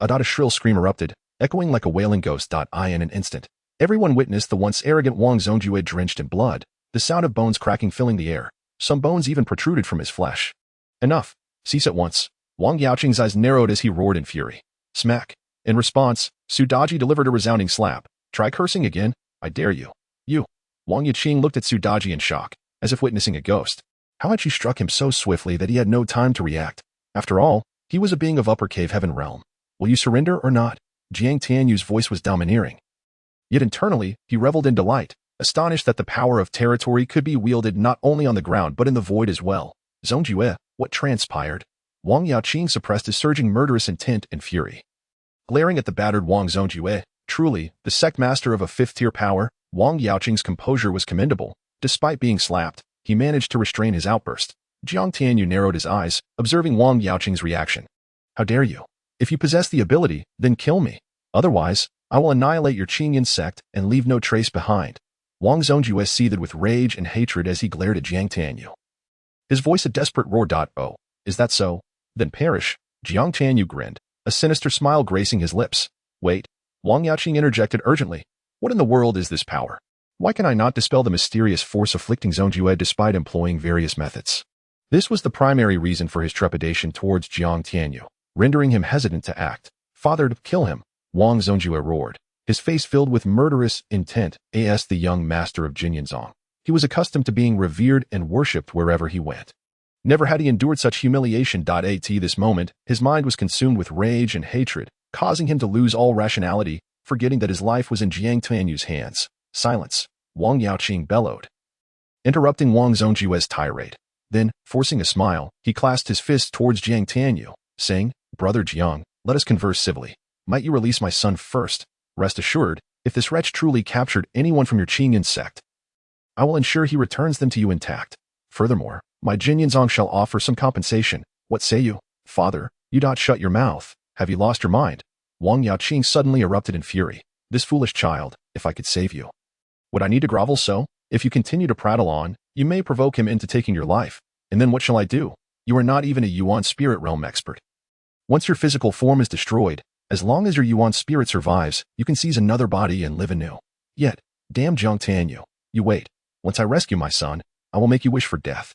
Speaker 1: A shrill scream erupted, echoing like a wailing ghost. In an instant, everyone witnessed the once arrogant Wang Zhongjue drenched in blood, the sound of bones cracking filling the air. Some bones even protruded from his flesh. Enough. Cease at once. Wang Yaoqing's eyes narrowed as he roared in fury. Smack. In response, Su Daji delivered a resounding slap. Try cursing again. I dare you. You. Wang Yaoqing looked at Su Daji in shock, as if witnessing a ghost. How had she struck him so swiftly that he had no time to react? After all, he was a being of upper cave heaven realm. Will you surrender or not? Jiang Tianyu's voice was domineering. Yet internally, he reveled in delight, astonished that the power of territory could be wielded not only on the ground but in the void as well. Zhongjue, what transpired? Wang Yaoqing suppressed his surging murderous intent and fury. Glaring at the battered Wang Zhongjue, truly, the sect master of a fifth-tier power, Wang Yaoqing's composure was commendable. Despite being slapped, he managed to restrain his outburst. Jiang Tianyu narrowed his eyes, observing Wang Yaoqing's reaction. How dare you? If you possess the ability, then kill me. Otherwise, I will annihilate your Qingyun Sect and leave no trace behind. Wang Zhongjue seethed with rage and hatred as he glared at Jiang Tianyu. His voice a desperate roar. Oh, is that so? Then perish. Jiang Tianyu grinned, a sinister smile gracing his lips. Wait. Wang Yaoqing interjected urgently. What in the world is this power? Why can I not dispel the mysterious force afflicting Zhongjue despite employing various methods? This was the primary reason for his trepidation towards Jiang Tianyu, rendering him hesitant to act. Father, to kill him, Wang Zhongjue roared, his face filled with murderous intent. As the young master of Jinyan, he was accustomed to being revered and worshipped wherever he went. Never had he endured such humiliation. At this moment, his mind was consumed with rage and hatred, causing him to lose all rationality, forgetting that his life was in Jiang Tianyu's hands. Silence, Wang Yaoqing bellowed, interrupting Wang Zhongjue's tirade. Then, forcing a smile, he clasped his fist towards Jiang Tianyu, saying, Brother Jiang, let us converse civilly. Might you release my son first? Rest assured, if this wretch truly captured anyone from your Qingyun Sect, I will ensure he returns them to you intact. Furthermore, my Jinyan shall offer some compensation. What say you? Father, you shut your mouth. Have you lost your mind? Wang Yaoqing suddenly erupted in fury. This foolish child, if I could save you. Would I need to grovel so? If you continue to prattle on, you may provoke him into taking your life. And then what shall I do? You are not even a Yuan spirit realm expert. Once your physical form is destroyed, as long as your Yuan spirit survives, you can seize another body and live anew. Yet, damn Jiang Tianyu, you wait. Once I rescue my son, I will make you wish for death.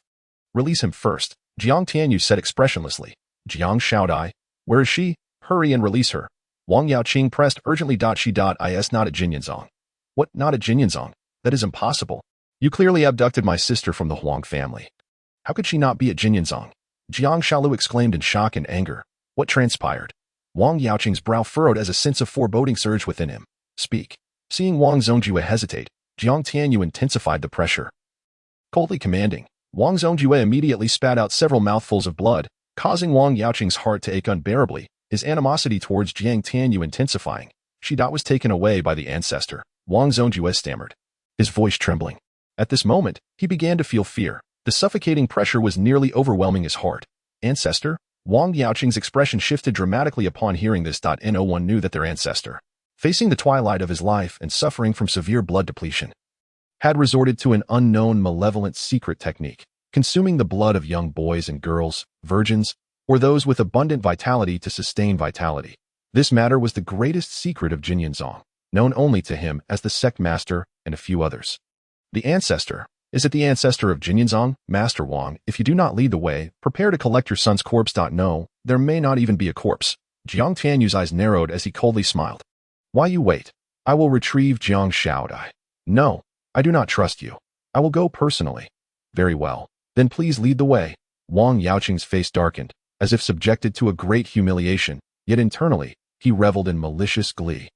Speaker 1: Release him first, Jiang Tianyu said expressionlessly. Jiang Shaodai, where is she? Hurry and release her. Wang Yaoqing pressed urgently. She is not at Jinyan. What, not at Jinyan? That is impossible. You clearly abducted my sister from the Huang family. How could she not be at Jinyan? Jiang Shaolu exclaimed in shock and anger. What transpired? Wang Yaoqing's brow furrowed as a sense of foreboding surged within him. Speak. Seeing Wang Zhongjue hesitate, Jiang Tianyu intensified the pressure. Coldly commanding, Wang Zhongjue immediately spat out several mouthfuls of blood, causing Wang Yaoqing's heart to ache unbearably, his animosity towards Jiang Tianyu intensifying. She was taken away by the ancestor, Wang Zhongjue stammered, his voice trembling. At this moment, he began to feel fear. The suffocating pressure was nearly overwhelming his heart. Ancestor? Wang Yaoqing's expression shifted dramatically upon hearing this. No one knew that their ancestor, facing the twilight of his life and suffering from severe blood depletion, had resorted to an unknown malevolent secret technique, consuming the blood of young boys and girls, virgins, or those with abundant vitality to sustain vitality. This matter was the greatest secret of Jinyan, known only to him as the sect master and a few others. The ancestor. Is it the ancestor of Jinyan? Master Wang, if you do not lead the way, prepare to collect your son's corpse. No, there may not even be a corpse. Jiang Tianyu's eyes narrowed as he coldly smiled. Why you wait? I will retrieve Jiang Shaodai. No, I do not trust you. I will go personally. Very well. Then please lead the way. Wang Yaoqing's face darkened, as if subjected to a great humiliation, yet internally, he reveled in malicious glee.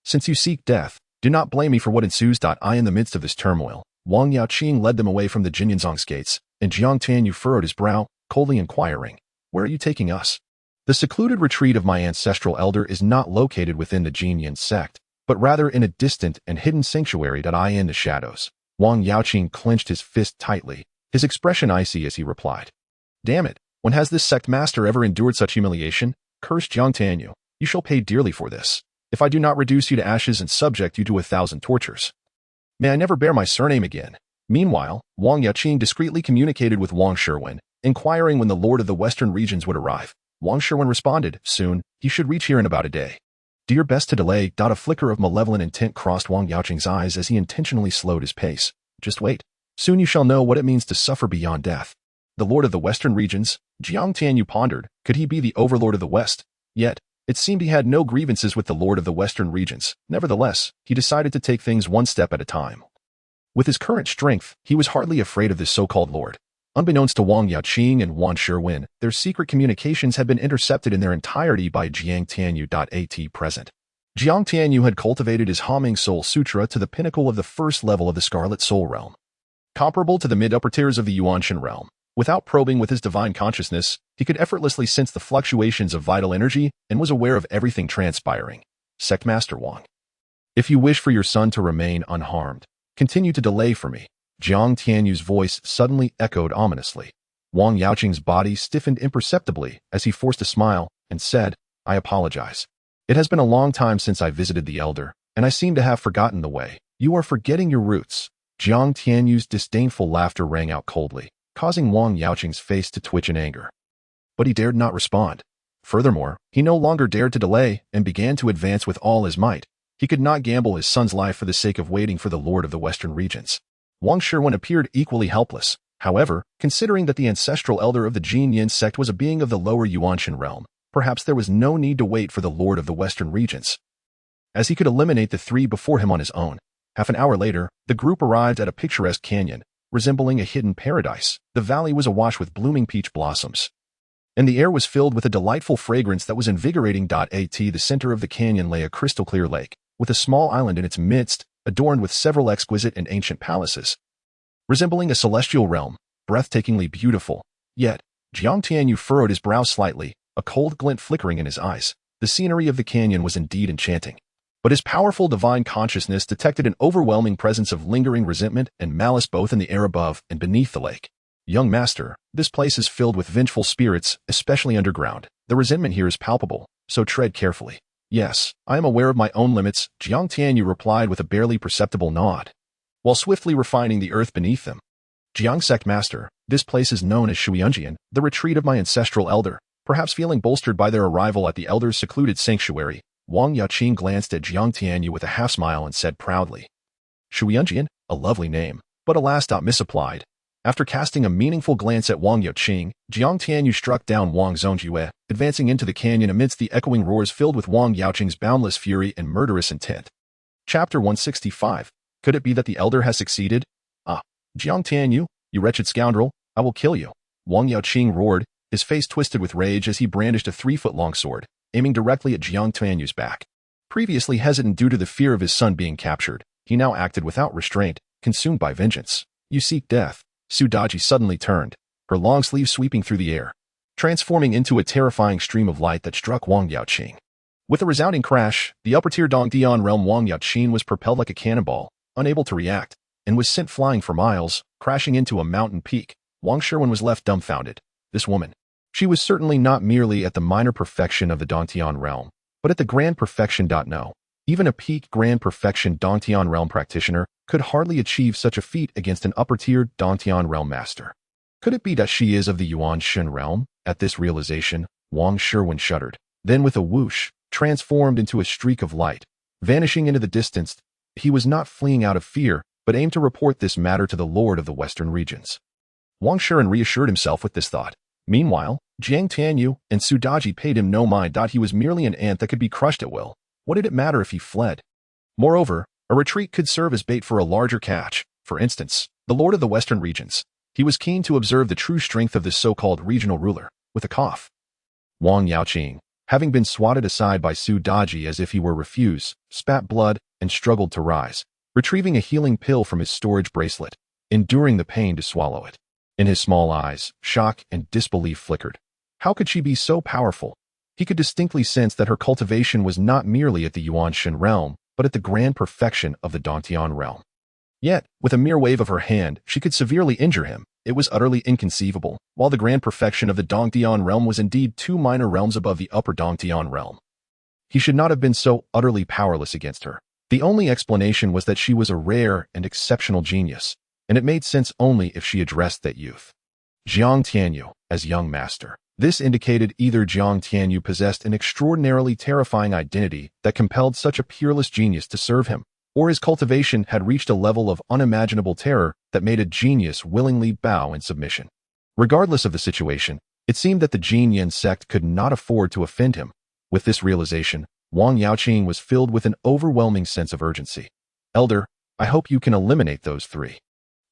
Speaker 1: Since you seek death, do not blame me for what ensues. In the midst of this turmoil, Wang Yaoqing led them away from the Qingyun Sect gates, and Jiang Tianyu furrowed his brow, coldly inquiring, "Where are you taking us?" The secluded retreat of my ancestral elder is not located within the Qingyun Sect, but rather in a distant and hidden sanctuary in the shadows. Wang Yaoqing clenched his fist tightly, his expression icy as he replied, "Damn it, when has this sect master ever endured such humiliation? Cursed Jiang Tianyu, you shall pay dearly for this, if I do not reduce you to ashes and subject you to 1,000 tortures. May I never bear my surname again." Meanwhile, Wang Yaoqing discreetly communicated with Wang Shiwen, inquiring when the Lord of the Western regions would arrive. Wang Shiwen responded, "Soon, he should reach here in about a day." "Do your best to delay." A flicker of malevolent intent crossed Wang Yaoqing's eyes as he intentionally slowed his pace. "Just wait. Soon you shall know what it means to suffer beyond death." The Lord of the Western regions? Jiang Tianyu pondered. Could he be the overlord of the West? Yet, it seemed he had no grievances with the Lord of the Western regions. Nevertheless, he decided to take things one step at a time. With his current strength, he was hardly afraid of this so-called lord. Unbeknownst to Wang Yaoqing and Wang Shiwen, their secret communications had been intercepted in their entirety by Jiang Tianyu. At present, Jiang Tianyu had cultivated his Humming Soul Sutra to the pinnacle of the first level of the Scarlet Soul realm, comparable to the mid-upper tiers of the Yuanshan realm. Without probing with his divine consciousness, he could effortlessly sense the fluctuations of vital energy and was aware of everything transpiring. Sectmaster Wang, if you wish for your son to remain unharmed, continue to delay for me. Jiang Tianyu's voice suddenly echoed ominously. Wang Yaoqing's body stiffened imperceptibly as he forced a smile and said, "I apologize. It has been a long time since I visited the elder, and I seem to have forgotten the way." "You are forgetting your roots." Jiang Tianyu's disdainful laughter rang out coldly, causing Wang Yaoqing's face to twitch in anger. But he dared not respond. Furthermore, he no longer dared to delay and began to advance with all his might. He could not gamble his son's life for the sake of waiting for the Lord of the Western regions. Wang Shiwen appeared equally helpless. However, considering that the ancestral elder of the Qingyun Sect was a being of the lower Yuanshan realm, perhaps there was no need to wait for the Lord of the Western regions, as he could eliminate the three before him on his own. Half an hour later, the group arrived at a picturesque canyon, resembling a hidden paradise. The valley was awash with blooming peach blossoms, and the air was filled with a delightful fragrance that was invigorating. At the center of the canyon lay a crystal-clear lake, with a small island in its midst, adorned with several exquisite and ancient palaces, resembling a celestial realm, breathtakingly beautiful. Yet, Jiang Tianyu furrowed his brow slightly, a cold glint flickering in his eyes. The scenery of the canyon was indeed enchanting, but his powerful divine consciousness detected an overwhelming presence of lingering resentment and malice both in the air above and beneath the lake. "Young master, this place is filled with vengeful spirits, especially underground. The resentment here is palpable, so tread carefully." "Yes, I am aware of my own limits," Jiang Tianyu replied with a barely perceptible nod, while swiftly refining the earth beneath them. "Jiang Sect Master, this place is known as Qingyun, the retreat of my ancestral elder." Perhaps feeling bolstered by their arrival at the elder's secluded sanctuary, Wang Yaoqing glanced at Jiang Tianyu with a half-smile and said proudly, "Qingyun, a lovely name, but alas, misapplied." After casting a meaningful glance at Wang Yaoqing, Jiang Tianyu struck down Wang Zongjue, advancing into the canyon amidst the echoing roars filled with Wang Yaoqing's boundless fury and murderous intent. Chapter 165. Could it be that the elder has succeeded? "Ah, Jiang Tianyu, you wretched scoundrel, I will kill you." Wang Yaoqing roared, his face twisted with rage as he brandished a 3-foot-long sword, aiming directly at Jiang Tianyu's back. Previously hesitant due to the fear of his son being captured, he now acted without restraint, consumed by vengeance. "You seek death." Sudaji suddenly turned, her long sleeve sweeping through the air, transforming into a terrifying stream of light that struck Wang Yaoqing. With a resounding crash, the upper-tier dantian realm Wang Yaoqing was propelled like a cannonball, unable to react, and was sent flying for miles, crashing into a mountain peak. Wang Shiwen was left dumbfounded. This woman. She was certainly not merely at the minor perfection of the dantian realm, but at the grand perfection. No. Even a peak grand perfection dantian realm practitioner could hardly achieve such a feat against an upper-tier dantian realm master. Could it be that she is of the Yuanshan realm? At this realization, Wang Shiwen shuddered, then with a whoosh, transformed into a streak of light, vanishing into the distance. He was not fleeing out of fear, but aimed to report this matter to the Lord of the Western regions. Wang Shiwen reassured himself with this thought. Meanwhile, Jiang Tianyu and Sudaji paid him no mind. He was merely an ant that could be crushed at will. What did it matter if he fled? Moreover, a retreat could serve as bait for a larger catch. For instance, the Lord of the Western regions. He was keen to observe the true strength of this so-called regional ruler. With a cough, Wang Yaoqing, Having been swatted aside by Su Daji as if he were refused, spat blood, and struggled to rise, retrieving a healing pill from his storage bracelet, enduring the pain to swallow it. In his small eyes, shock and disbelief flickered. How could she be so powerful? He could distinctly sense that her cultivation was not merely at the Yuanshan realm, but at the grand perfection of the dantian realm. Yet, with a mere wave of her hand, she could severely injure him. It was utterly inconceivable, while the grand perfection of the dantian realm was indeed 2 minor realms above the upper dantian realm. He should not have been so utterly powerless against her. The only explanation was that she was a rare and exceptional genius, and it made sense only if she addressed that youth. Jiang Tianyu, as young master. This indicated either Jiang Tianyu possessed an extraordinarily terrifying identity that compelled such a peerless genius to serve him, or his cultivation had reached a level of unimaginable terror that made a genius willingly bow in submission. Regardless of the situation, it seemed that the Qingyun Sect could not afford to offend him. With this realization, Wang Yaoqing was filled with an overwhelming sense of urgency. Elder, I hope you can eliminate those 3.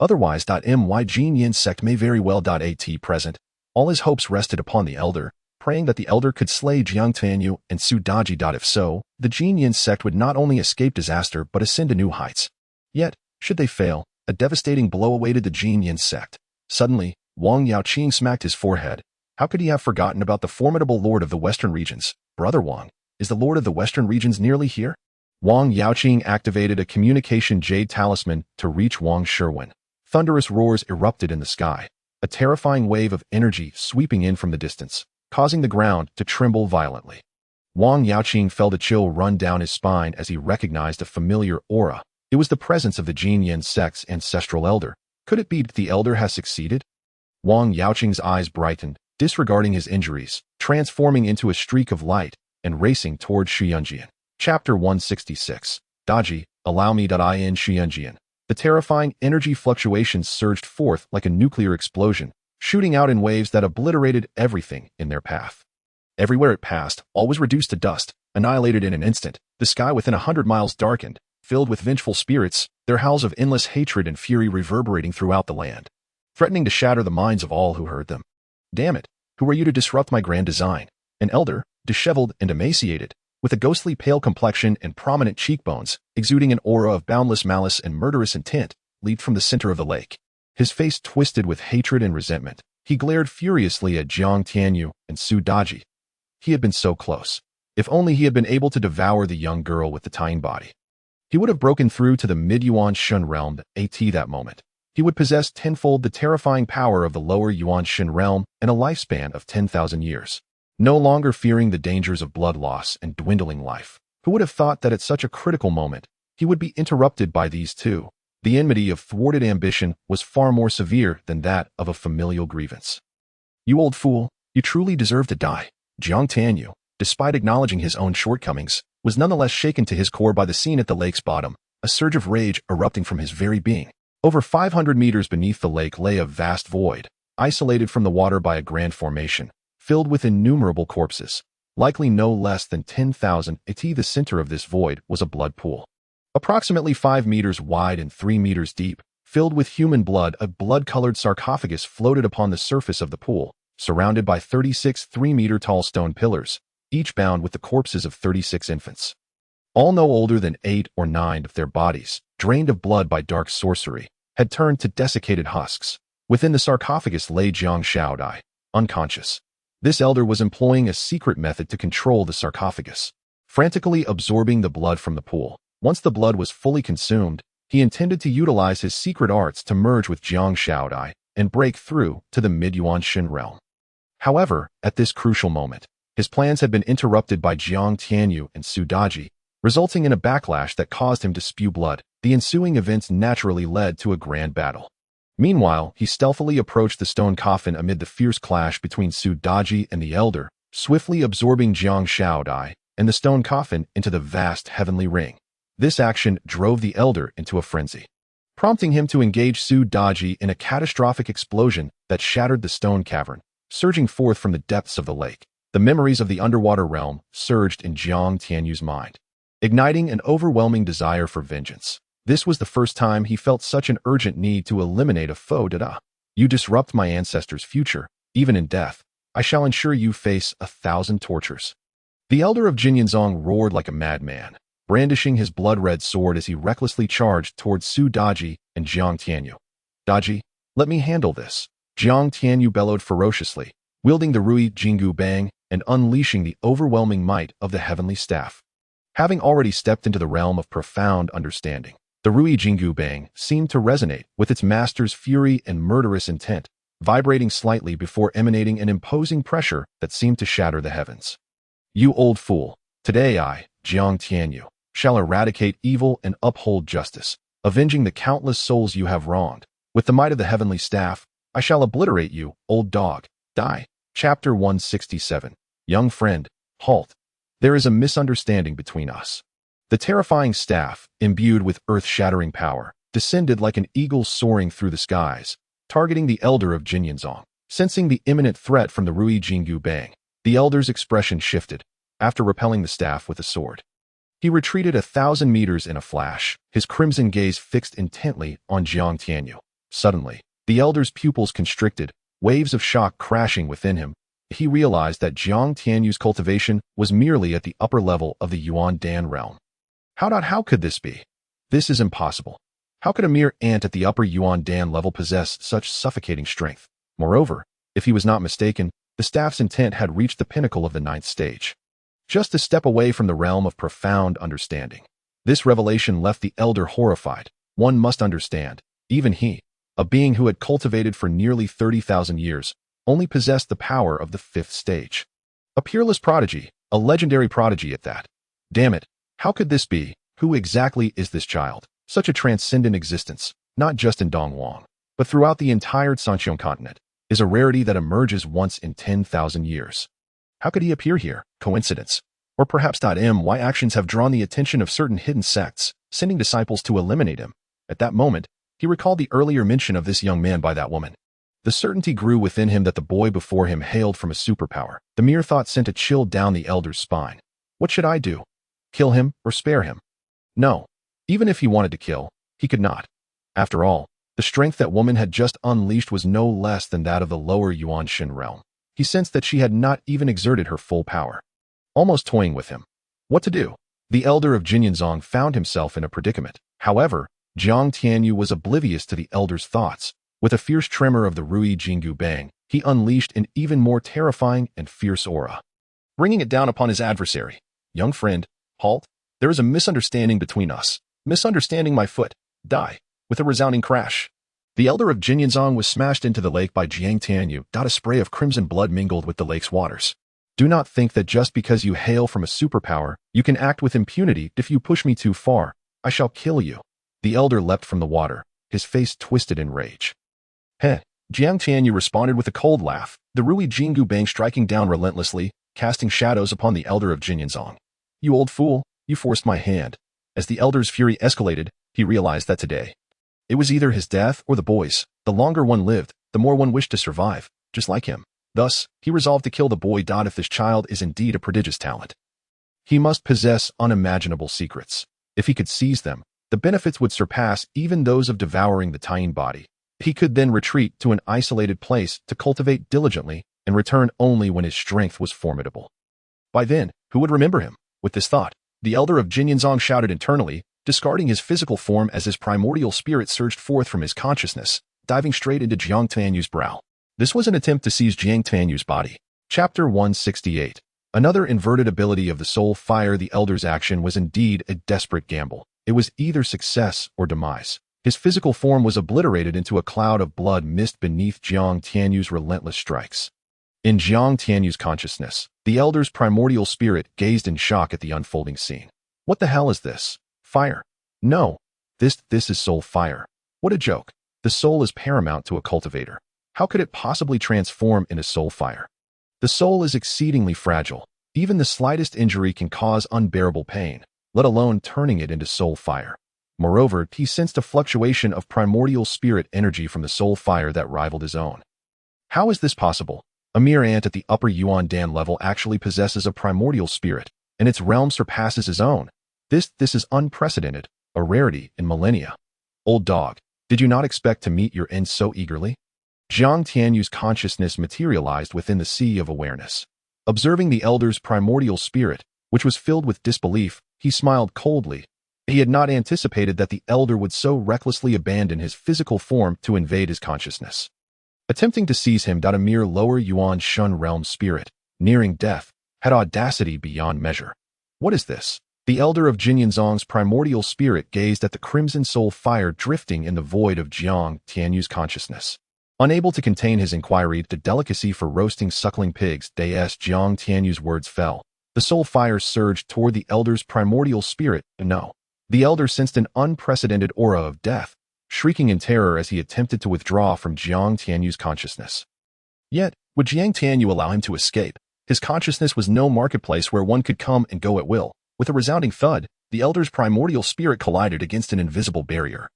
Speaker 1: Otherwise, my Qingyun Sect may very well at present. All his hopes rested upon the elder, praying that the elder could slay Jiang Tianyu and Su Daji. If so, the Qingyun Sect would not only escape disaster but ascend to new heights. Yet, should they fail, a devastating blow awaited the Qingyun Sect. Suddenly, Wang Yaoqing smacked his forehead. How could he have forgotten about the formidable lord of the western regions? Brother Wang, is the lord of the western regions nearly here? Wang Yaoqing activated a communication jade talisman to reach Wang Sherwin. Thunderous roars erupted in the sky, a terrifying wave of energy sweeping in from the distance, causing the ground to tremble violently. Wang Yaoqing felt a chill run down his spine as he recognized a familiar aura. It was the presence of the Qingyun Sect's ancestral elder. Could it be that the elder has succeeded? Wang Yaoqing's eyes brightened, disregarding his injuries, transforming into a streak of light, and racing toward Shiyunjian. Chapter 166. Daji, allow me. In Shiyunjian. The terrifying energy fluctuations surged forth like a nuclear explosion, shooting out in waves that obliterated everything in their path. Everywhere it passed, all was reduced to dust, annihilated in an instant. The sky within 100 miles darkened, filled with vengeful spirits, their howls of endless hatred and fury reverberating throughout the land, threatening to shatter the minds of all who heard them. Damn it, who are you to disrupt my grand design? An elder, disheveled and emaciated, with a ghostly pale complexion and prominent cheekbones, exuding an aura of boundless malice and murderous intent, leaped from the center of the lake. His face twisted with hatred and resentment. He glared furiously at Jiang Tianyu and Su Daji. He had been so close. If only he had been able to devour the young girl with the tiny body. He would have broken through to the mid-Yuanshan realm at that moment. He would possess tenfold the terrifying power of the lower Yuanshan realm and a lifespan of 10,000 years. No longer fearing the dangers of blood loss and dwindling life. Who would have thought that at such a critical moment, he would be interrupted by these two? The enmity of thwarted ambition was far more severe than that of a familial grievance. You old fool, you truly deserve to die. Jiang Tianyu, despite acknowledging his own shortcomings, was nonetheless shaken to his core by the scene at the lake's bottom, a surge of rage erupting from his very being. Over 500 meters beneath the lake lay a vast void, isolated from the water by a grand formation, filled with innumerable corpses, likely no less than 10,000. At the center of this void was a blood pool. Approximately 5 meters wide and 3 meters deep, filled with human blood, a blood-colored sarcophagus floated upon the surface of the pool, surrounded by 36 3-meter-tall stone pillars, each bound with the corpses of 36 infants. All no older than 8 or 9 of their bodies, drained of blood by dark sorcery, had turned to desiccated husks. Within the sarcophagus lay Jiang Shaodai, unconscious. This elder was employing a secret method to control the sarcophagus, frantically absorbing the blood from the pool. Once the blood was fully consumed, he intended to utilize his secret arts to merge with Jiang Shaodai and break through to the mid-Yuanshan realm. However, at this crucial moment, his plans had been interrupted by Jiang Tianyu and Su Daji, resulting in a backlash that caused him to spew blood. The ensuing events naturally led to a grand battle. Meanwhile, he stealthily approached the stone coffin amid the fierce clash between Su Daji and the elder, swiftly absorbing Jiang Shaodai and the stone coffin into the vast heavenly ring. This action drove the elder into a frenzy, prompting him to engage Su Daji in a catastrophic explosion that shattered the stone cavern, surging forth from the depths of the lake. The memories of the underwater realm surged in Jiang Tianyu's mind, igniting an overwhelming desire for vengeance. This was the first time he felt such an urgent need to eliminate a foe. You disrupt my ancestors' future, even in death. I shall ensure you face 1,000 tortures. The elder of Jinyu roared like a madman, brandishing his blood-red sword as he recklessly charged towards Su Daji and Jiang Tianyu. Daji, let me handle this. Jiang Tianyu bellowed ferociously, wielding the Ruyi Jingu bang and unleashing the overwhelming might of the heavenly staff. Having already stepped into the realm of profound understanding, the Ruyi Jingu bang seemed to resonate with its master's fury and murderous intent, vibrating slightly before emanating an imposing pressure that seemed to shatter the heavens. You old fool, today I, Jiang Tianyu, shall eradicate evil and uphold justice, avenging the countless souls you have wronged. With the might of the heavenly staff, I shall obliterate you, old dog. Die. Chapter 167. Young friend, halt. There is a misunderstanding between us. The terrifying staff, imbued with earth-shattering power, descended like an eagle soaring through the skies, targeting the elder of Jinyu. Sensing the imminent threat from the Ruyi Jingu bang, the elder's expression shifted, after repelling the staff with a sword. He retreated 1,000 meters in a flash, his crimson gaze fixed intently on Jiang Tianyu. Suddenly, the elder's pupils constricted, waves of shock crashing within him. He realized that Jiang Tianyu's cultivation was merely at the upper level of the Yuan Dan realm. How could this be? This is impossible. How could a mere ant at the upper Yuan Dan level possess such suffocating strength? Moreover, if he was not mistaken, the staff's intent had reached the pinnacle of the 9th stage. Just a step away from the realm of profound understanding. This revelation left the elder horrified. One must understand, even he, a being who had cultivated for nearly 30,000 years, only possessed the power of the 5th stage. A peerless prodigy, a legendary prodigy at that. Damn it, how could this be? Who exactly is this child? Such a transcendent existence, not just in Dongwang, but throughout the entire Sanxiong continent, is a rarity that emerges once in 10,000 years. How could he appear here? Coincidence? Or perhaps my actions have drawn the attention of certain hidden sects, sending disciples to eliminate him. At that moment, he recalled the earlier mention of this young man by that woman. The certainty grew within him that the boy before him hailed from a superpower. The mere thought sent a chill down the elder's spine. What should I do? Kill him or spare him? No. Even if he wanted to kill, he could not. After all, the strength that woman had just unleashed was no less than that of the lower Yuanshan realm. He sensed that she had not even exerted her full power. Almost toying with him. What to do? The elder of Jinyu found himself in a predicament. However, Jiang Tianyu was oblivious to the elder's thoughts. With a fierce tremor of the Ruyi Jingu bang, he unleashed an even more terrifying and fierce aura, bringing it down upon his adversary. Young friend, halt. There is a misunderstanding between us. Misunderstanding my foot. Die. With a resounding crash. The elder of Jinyu was smashed into the lake by Jiang Tianyu. A spray of crimson blood mingled with the lake's waters. Do not think that just because you hail from a superpower, you can act with impunity. If you push me too far, I shall kill you. The elder leapt from the water, his face twisted in rage. Heh. Jiang Tianyu responded with a cold laugh, the Ruyi Jingu bang striking down relentlessly, casting shadows upon the elder of Jinyu. You old fool, you forced my hand. As the elder's fury escalated, he realized that today, it was either his death or the boy's. The longer one lived, the more one wished to survive, just like him. Thus, he resolved to kill the boy. If this child is indeed a prodigious talent, he must possess unimaginable secrets. If he could seize them, the benefits would surpass even those of devouring the Taiyin body. He could then retreat to an isolated place to cultivate diligently and return only when his strength was formidable. By then, who would remember him? With this thought, the elder of Jinyu shouted internally, discarding his physical form as his primordial spirit surged forth from his consciousness, diving straight into Jiang Tianyu's brow. This was an attempt to seize Jiang Tianyu's body. Chapter 168. Another inverted ability of the soul fire. The elder's action was indeed a desperate gamble. It was either success or demise. His physical form was obliterated into a cloud of blood mist beneath Jiang Tianyu's relentless strikes. In Jiang Tianyu's consciousness, the elder's primordial spirit gazed in shock at the unfolding scene. What the hell is this? Fire? No. This is soul fire. What a joke. The soul is paramount to a cultivator. How could it possibly transform into soul fire? The soul is exceedingly fragile. Even the slightest injury can cause unbearable pain, let alone turning it into soul fire. Moreover, he sensed a fluctuation of primordial spirit energy from the soul fire that rivaled his own. How is this possible? A mere ant at the upper Yuan Dan level actually possesses a primordial spirit, and its realm surpasses his own. This is unprecedented, a rarity in millennia. Old dog, did you not expect to meet your end so eagerly? Jiang Tianyu's consciousness materialized within the sea of awareness. Observing the elder's primordial spirit, which was filled with disbelief, he smiled coldly. He had not anticipated that the elder would so recklessly abandon his physical form to invade his consciousness. Attempting to seize him, a mere lower Yuan Shun realm spirit, nearing death, had audacity beyond measure. What is this? The elder of Jingyun's primordial spirit gazed at the crimson soul fire drifting in the void of Jiang Tianyu's consciousness. Unable to contain his inquiry, the delicacy for roasting suckling pigs, Jiang Tianyu's words fell. The soul fire surged toward the elder's primordial spirit. No. The elder sensed an unprecedented aura of death, shrieking in terror as he attempted to withdraw from Jiang Tianyu's consciousness. Yet, would Jiang Tianyu allow him to escape? His consciousness was no marketplace where one could come and go at will. With a resounding thud, the elder's primordial spirit collided against an invisible barrier,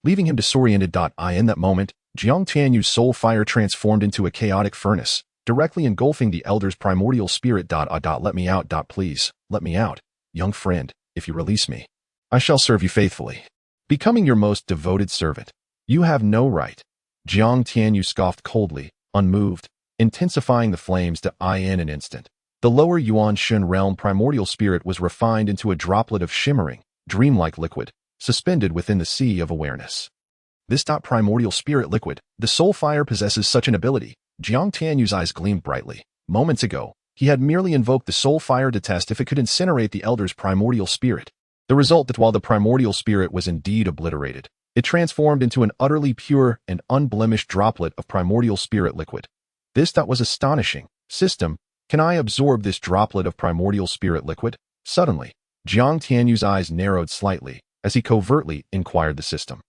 Speaker 1: leaving him disoriented. In that moment, Jiang Tianyu's soul fire transformed into a chaotic furnace, directly engulfing the elder's primordial spirit. Let me out. Please, let me out. Young friend, if you release me, I shall serve you faithfully, becoming your most devoted servant. You have no right. Jiang Tianyu scoffed coldly, unmoved, intensifying the flames in an instant. The lower Yuan Shun realm primordial spirit was refined into a droplet of shimmering, dreamlike liquid, suspended within the sea of awareness. This primordial spirit liquid, the soul fire possesses such an ability. Jiang Tianyu's eyes gleamed brightly. Moments ago, he had merely invoked the soul fire to test if it could incinerate the elder's primordial spirit. The result that while the primordial spirit was indeed obliterated, it transformed into an utterly pure and unblemished droplet of primordial spirit liquid. This was astonishing. System, can I absorb this droplet of primordial spirit liquid? Suddenly, Jiang Tianyu's eyes narrowed slightly as he covertly inquired the system.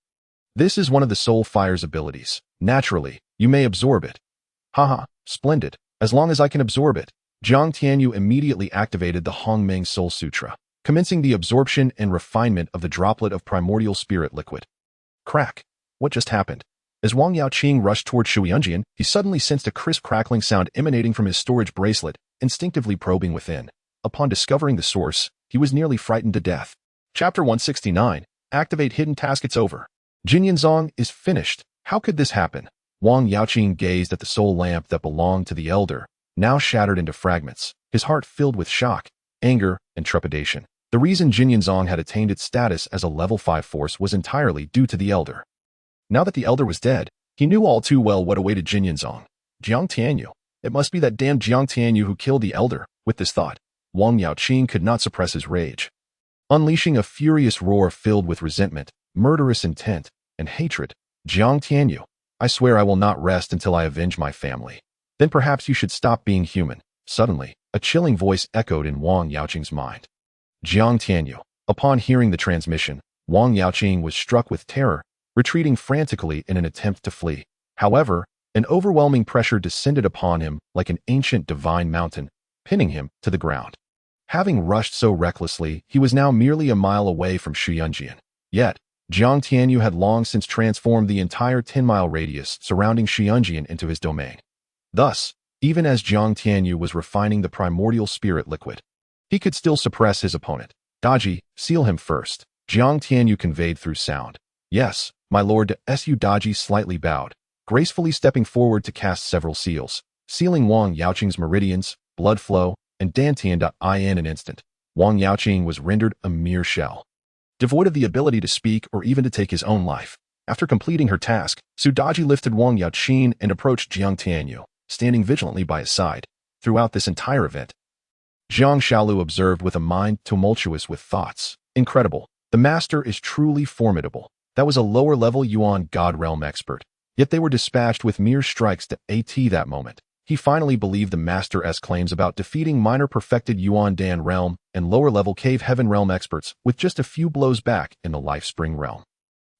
Speaker 1: This is one of the soul fire's abilities. Naturally, you may absorb it. Haha, splendid. As long as I can absorb it. Jiang Tianyu immediately activated the Hongmeng Soul Sutra, commencing the absorption and refinement of the droplet of primordial spirit liquid. Crack. What just happened? As Wang Yaoqing rushed toward Shuyunjian, he suddenly sensed a crisp crackling sound emanating from his storage bracelet, instinctively probing within. Upon discovering the source, he was nearly frightened to death. Chapter 169. Activate hidden task. It's over. Jingyun is finished. How could this happen? Wang Yaoqing gazed at the soul lamp that belonged to the elder, now shattered into fragments, his heart filled with shock, anger, and trepidation. The reason Jingyun had attained its status as a level 5 force was entirely due to the elder. Now that the elder was dead, he knew all too well what awaited Jingyun. Jiang Tianyu. It must be that damned Jiang Tianyu who killed the elder. With this thought, Wang Yaoqing could not suppress his rage. Unleashing a furious roar filled with resentment, murderous intent, and hatred, Jiang Tianyu, I swear I will not rest until I avenge my family. Then perhaps you should stop being human. Suddenly, a chilling voice echoed in Wang Yaoqing's mind. Jiang Tianyu. Upon hearing the transmission, Wang Yaoqing was struck with terror, retreating frantically in an attempt to flee. However, an overwhelming pressure descended upon him like an ancient divine mountain, pinning him to the ground. Having rushed so recklessly, he was now merely a mile away from Shuyunjian. Yet, Jiang Tianyu had long since transformed the entire 10-mile radius surrounding Shuyunjian into his domain. Thus, even as Jiang Tianyu was refining the primordial spirit liquid, he could still suppress his opponent. Daji, seal him first. Jiang Tianyu conveyed through sound. Yes, my lord. Su Daji slightly bowed, gracefully stepping forward to cast several seals, sealing Wang Yaoqing's meridians, blood flow, and dantian. In an instant, Wang Yaoqing was rendered a mere shell, devoid of the ability to speak or even to take his own life. After completing her task, Su Daji lifted Wang Yaoqing and approached Jiang Tianyu, standing vigilantly by his side. Throughout this entire event, Jiang Shaolu observed with a mind tumultuous with thoughts. Incredible. The master is truly formidable. That was a lower-level Yuan God Realm expert. Yet they were dispatched with mere strikes to that moment. He finally believed the master's claims about defeating minor perfected Yuan Dan Realm and lower-level Cave Heaven Realm experts with just a few blows back in the Life Spring Realm.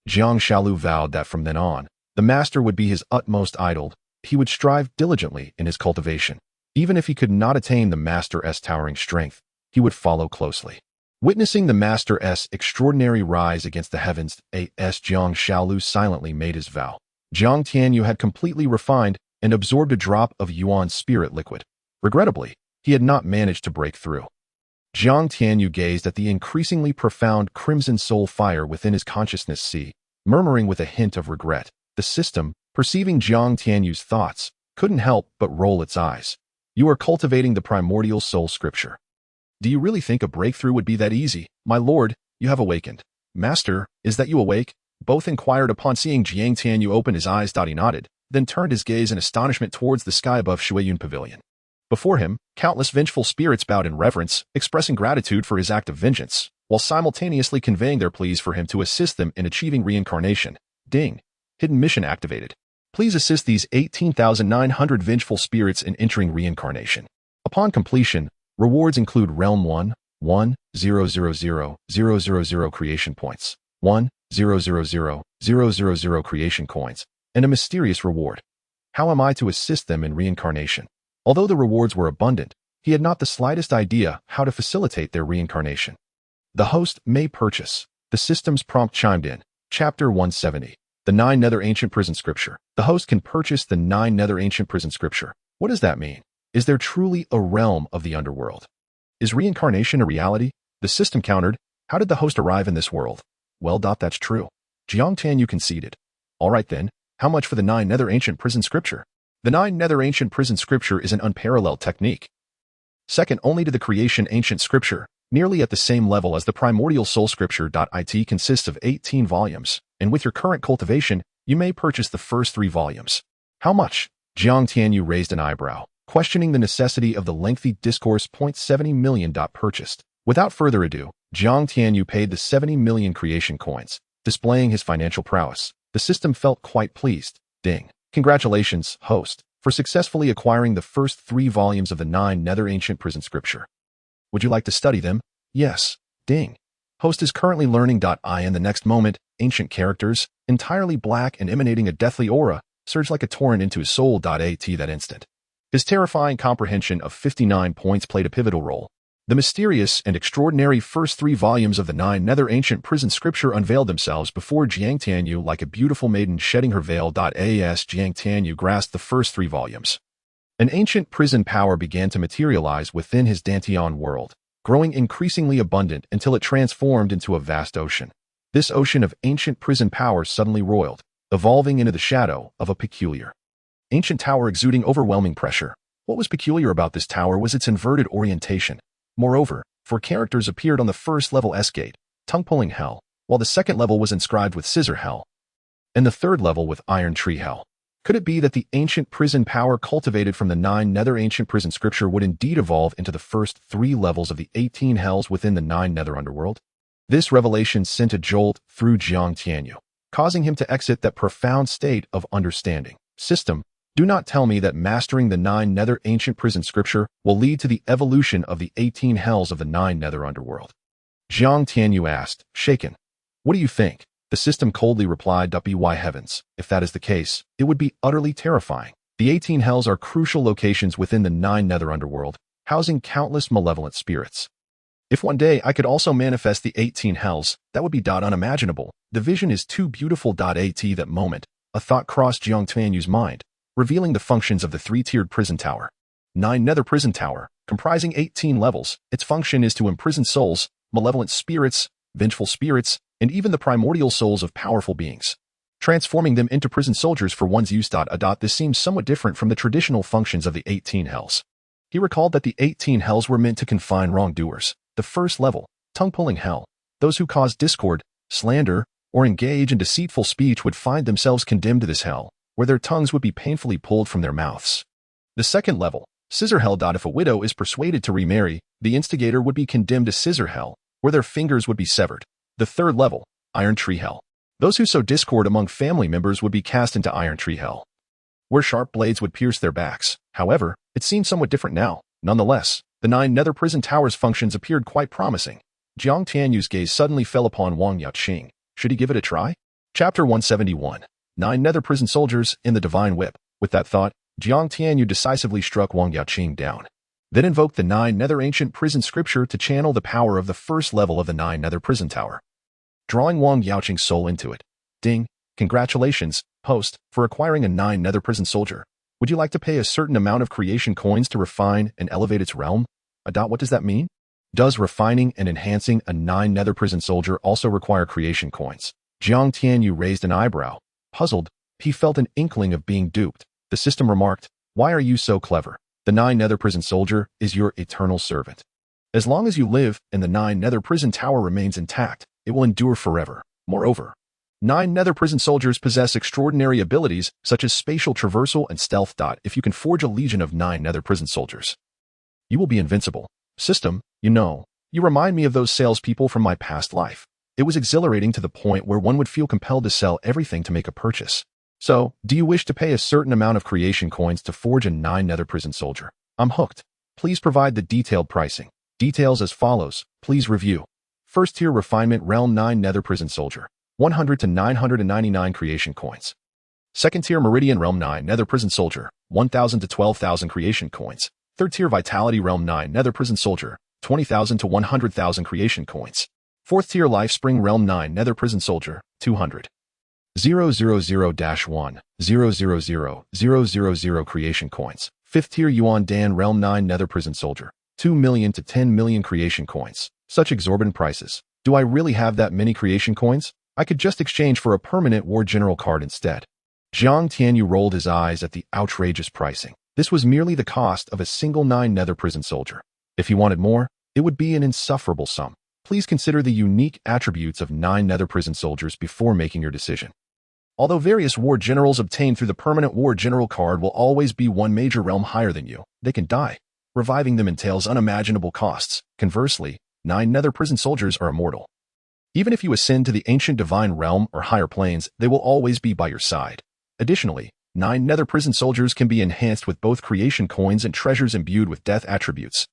Speaker 1: Jiang Shaolu vowed that from then on, the master would be his utmost idol. He would strive diligently in his cultivation. Even if he could not attain the master's towering strength, he would follow closely. Witnessing the master's extraordinary rise against the heavens, Jiang Shaolu silently made his vow. Jiang Tianyu had completely refined and absorbed a drop of Yuan spirit liquid. Regrettably, he had not managed to break through. Jiang Tianyu gazed at the increasingly profound crimson soul fire within his consciousness sea, murmuring with a hint of regret. The system, perceiving Jiang Tianyu's thoughts, couldn't help but roll its eyes. You are cultivating the primordial soul scripture. Do you really think a breakthrough would be that easy? My lord, you have awakened. Master, is that you awake? Both inquired upon seeing Jiang Tianyu open his eyes. He nodded, then turned his gaze in astonishment towards the sky above Shuiyun Pavilion. Before him, countless vengeful spirits bowed in reverence, expressing gratitude for his act of vengeance, while simultaneously conveying their pleas for him to assist them in achieving reincarnation. Ding. Hidden mission activated. Please assist these 18,900 vengeful spirits in entering reincarnation. Upon completion, rewards include Realm 1,000,000 creation points, 1,000,000 creation coins, and a mysterious reward. How am I to assist them in reincarnation? Although the rewards were abundant, he had not the slightest idea how to facilitate their reincarnation. The host may purchase. The system's prompt chimed in. Chapter 170. The 9 Nether Ancient Prison Scripture. The host can purchase the 9 Nether Ancient Prison Scripture. What does that mean? Is there truly a realm of the underworld? Is reincarnation a reality? The system countered. How did the host arrive in this world? Well, that's true. Jiang Tianyu conceded. All right then, how much for the 9 Nether Ancient Prison Scripture? The 9 Nether Ancient Prison Scripture is an unparalleled technique. Second only to the Creation Ancient Scripture, nearly at the same level as the Primordial Soul Scripture. It consists of 18 volumes, and with your current cultivation, you may purchase the first 3 volumes. How much? Jiang Tianyu raised an eyebrow, questioning the necessity of the lengthy discourse. 70 million. Purchased. Without further ado, Jiang Tianyu paid the 70 million creation coins, displaying his financial prowess. The system felt quite pleased. Ding. Congratulations, host, for successfully acquiring the first 3 volumes of the 9 Nether Ancient Prison Scripture. Would you like to study them? Yes. Ding. Host is currently learning. In the next moment, ancient characters, entirely black and emanating a deathly aura, surged like a torrent into his soul. That instant. His terrifying comprehension of 59 points played a pivotal role. The mysterious and extraordinary first 3 volumes of the 9 Nether Ancient Prison Scripture unveiled themselves before Jiang Tianyu like a beautiful maiden shedding her veil. As Jiang Tianyu grasped the first 3 volumes, an ancient prison power began to materialize within his dantian world, growing increasingly abundant until it transformed into a vast ocean. This ocean of ancient prison power suddenly roiled, evolving into the shadow of a peculiar ancient tower exuding overwhelming pressure. What was peculiar about this tower was its inverted orientation. Moreover, 4 characters appeared on the first level S-gate, tongue-pulling hell, while the second level was inscribed with scissor hell, and the third level with iron tree hell. Could it be that the ancient prison power cultivated from the 9 Nether Ancient Prison Scripture would indeed evolve into the first 3 levels of the 18 hells within the 9 Nether Underworld? This revelation sent a jolt through Jiang Tianyu, causing him to exit that profound state of understanding. System, do not tell me that mastering the 9 Nether Ancient Prison Scripture will lead to the evolution of the 18 hells of the 9 Nether Underworld. Jiang Tianyu asked, shaken. What do you think? The system coldly replied, By heavens, if that is the case, it would be utterly terrifying. The 18 hells are crucial locations within the 9 Nether Underworld, housing countless malevolent spirits. If one day I could also manifest the 18 hells, that would be unimaginable. The vision is too beautiful. At that moment, a thought crossed Jiang Tianyu's mind, revealing the functions of the 3-tiered prison tower. 9 Nether Prison Tower, comprising 18 levels. Its function is to imprison souls, malevolent spirits, vengeful spirits, and even the primordial souls of powerful beings, transforming them into prison soldiers for one's use. This seems somewhat different from the traditional functions of the 18 hells. He recalled that the 18 hells were meant to confine wrongdoers. The first level, tongue-pulling hell, those who cause discord, slander, or engage in deceitful speech would find themselves condemned to this hell, where their tongues would be painfully pulled from their mouths. The second level, scissor hell. If a widow is persuaded to remarry, the instigator would be condemned to scissor hell, where their fingers would be severed. The third level, iron tree hell. Those who sow discord among family members would be cast into iron tree hell, where sharp blades would pierce their backs. However, it seemed somewhat different now. Nonetheless, the 9 Nether Prison Tower's functions appeared quite promising. Jiang Tianyu's gaze suddenly fell upon Wang Yaoqing. Should he give it a try? Chapter 171. 9 Nether Prison Soldiers in the Divine Whip. With that thought, Jiang Tianyu decisively struck Wang Yaoqing down, then invoked the 9 Nether Ancient Prison Scripture to channel the power of the first level of the 9 Nether Prison Tower, drawing Wang Yaoqing's soul into it. Ding. Congratulations, host, for acquiring a 9 Nether Prison Soldier. Would you like to pay a certain amount of creation coins to refine and elevate its realm? What does that mean? Does refining and enhancing a 9 Nether Prison Soldier also require creation coins? Jiang Tianyu raised an eyebrow. Puzzled, he felt an inkling of being duped. The system remarked, Why are you so clever? The 9 Nether Prison Soldier is your eternal servant. As long as you live and the 9 Nether Prison Tower remains intact, it will endure forever. Moreover, 9 Nether Prison Soldiers possess extraordinary abilities such as spatial traversal and stealth. If you can forge a legion of 9 Nether Prison Soldiers, you will be invincible. System, you remind me of those salespeople from my past life. It was exhilarating to the point where one would feel compelled to sell everything to make a purchase. So, do you wish to pay a certain amount of creation coins to forge a 9 Nether Prison Soldier? I'm hooked. Please provide the detailed pricing. Details as follows. Please review. First tier refinement realm 9 Nether Prison Soldier. 100 to 999 creation coins. Second tier Meridian Realm 9 Nether Prison Soldier. 1000 to 12,000 creation coins. Third tier Vitality Realm 9 Nether Prison Soldier. 20,000 to 100,000 creation coins. Fourth tier Lifespring Realm 9 Nether Prison Soldier. 200. 000-1 000 creation coins. Fifth tier Yuan Dan Realm 9 Nether Prison Soldier. 2 million to 10 million creation coins. Such exorbitant prices. Do I really have that many creation coins? I could just exchange for a permanent War General card instead. Jiang Tianyu rolled his eyes at the outrageous pricing. This was merely the cost of a single 9 Nether Prison Soldier. If he wanted more, it would be an insufferable sum. Please consider the unique attributes of 9 Nether Prison Soldiers before making your decision. Although various War Generals obtained through the permanent War General card will always be one major realm higher than you, they can die. Reviving them entails unimaginable costs. Conversely, 9 Nether Prison Soldiers are immortal. Even if you ascend to the ancient divine realm or higher planes, they will always be by your side. Additionally, 9 Nether Prison Soldiers can be enhanced with both creation coins and treasures imbued with death attributes,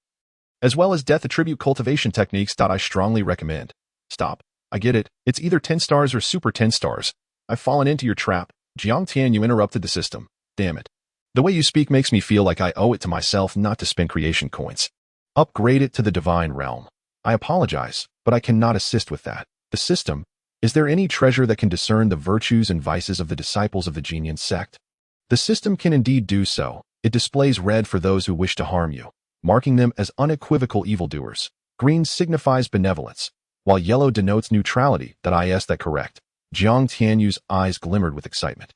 Speaker 1: as well as death attribute cultivation techniques. I strongly recommend. Stop. I get it. It's either 10 stars or super 10 stars. I've fallen into your trap. Jiang Tianyu interrupted the system. Damn it. The way you speak makes me feel like I owe it to myself not to spend creation coins. Upgrade it to the divine realm. I apologize, but I cannot assist with that. The system. Is there any treasure that can discern the virtues and vices of the disciples of the Qingyun Sect? The system can indeed do so. It displays red for those who wish to harm you, marking them as unequivocal evildoers. Green signifies benevolence, while yellow denotes neutrality. Is that correct? Jiang Tianyu's eyes glimmered with excitement,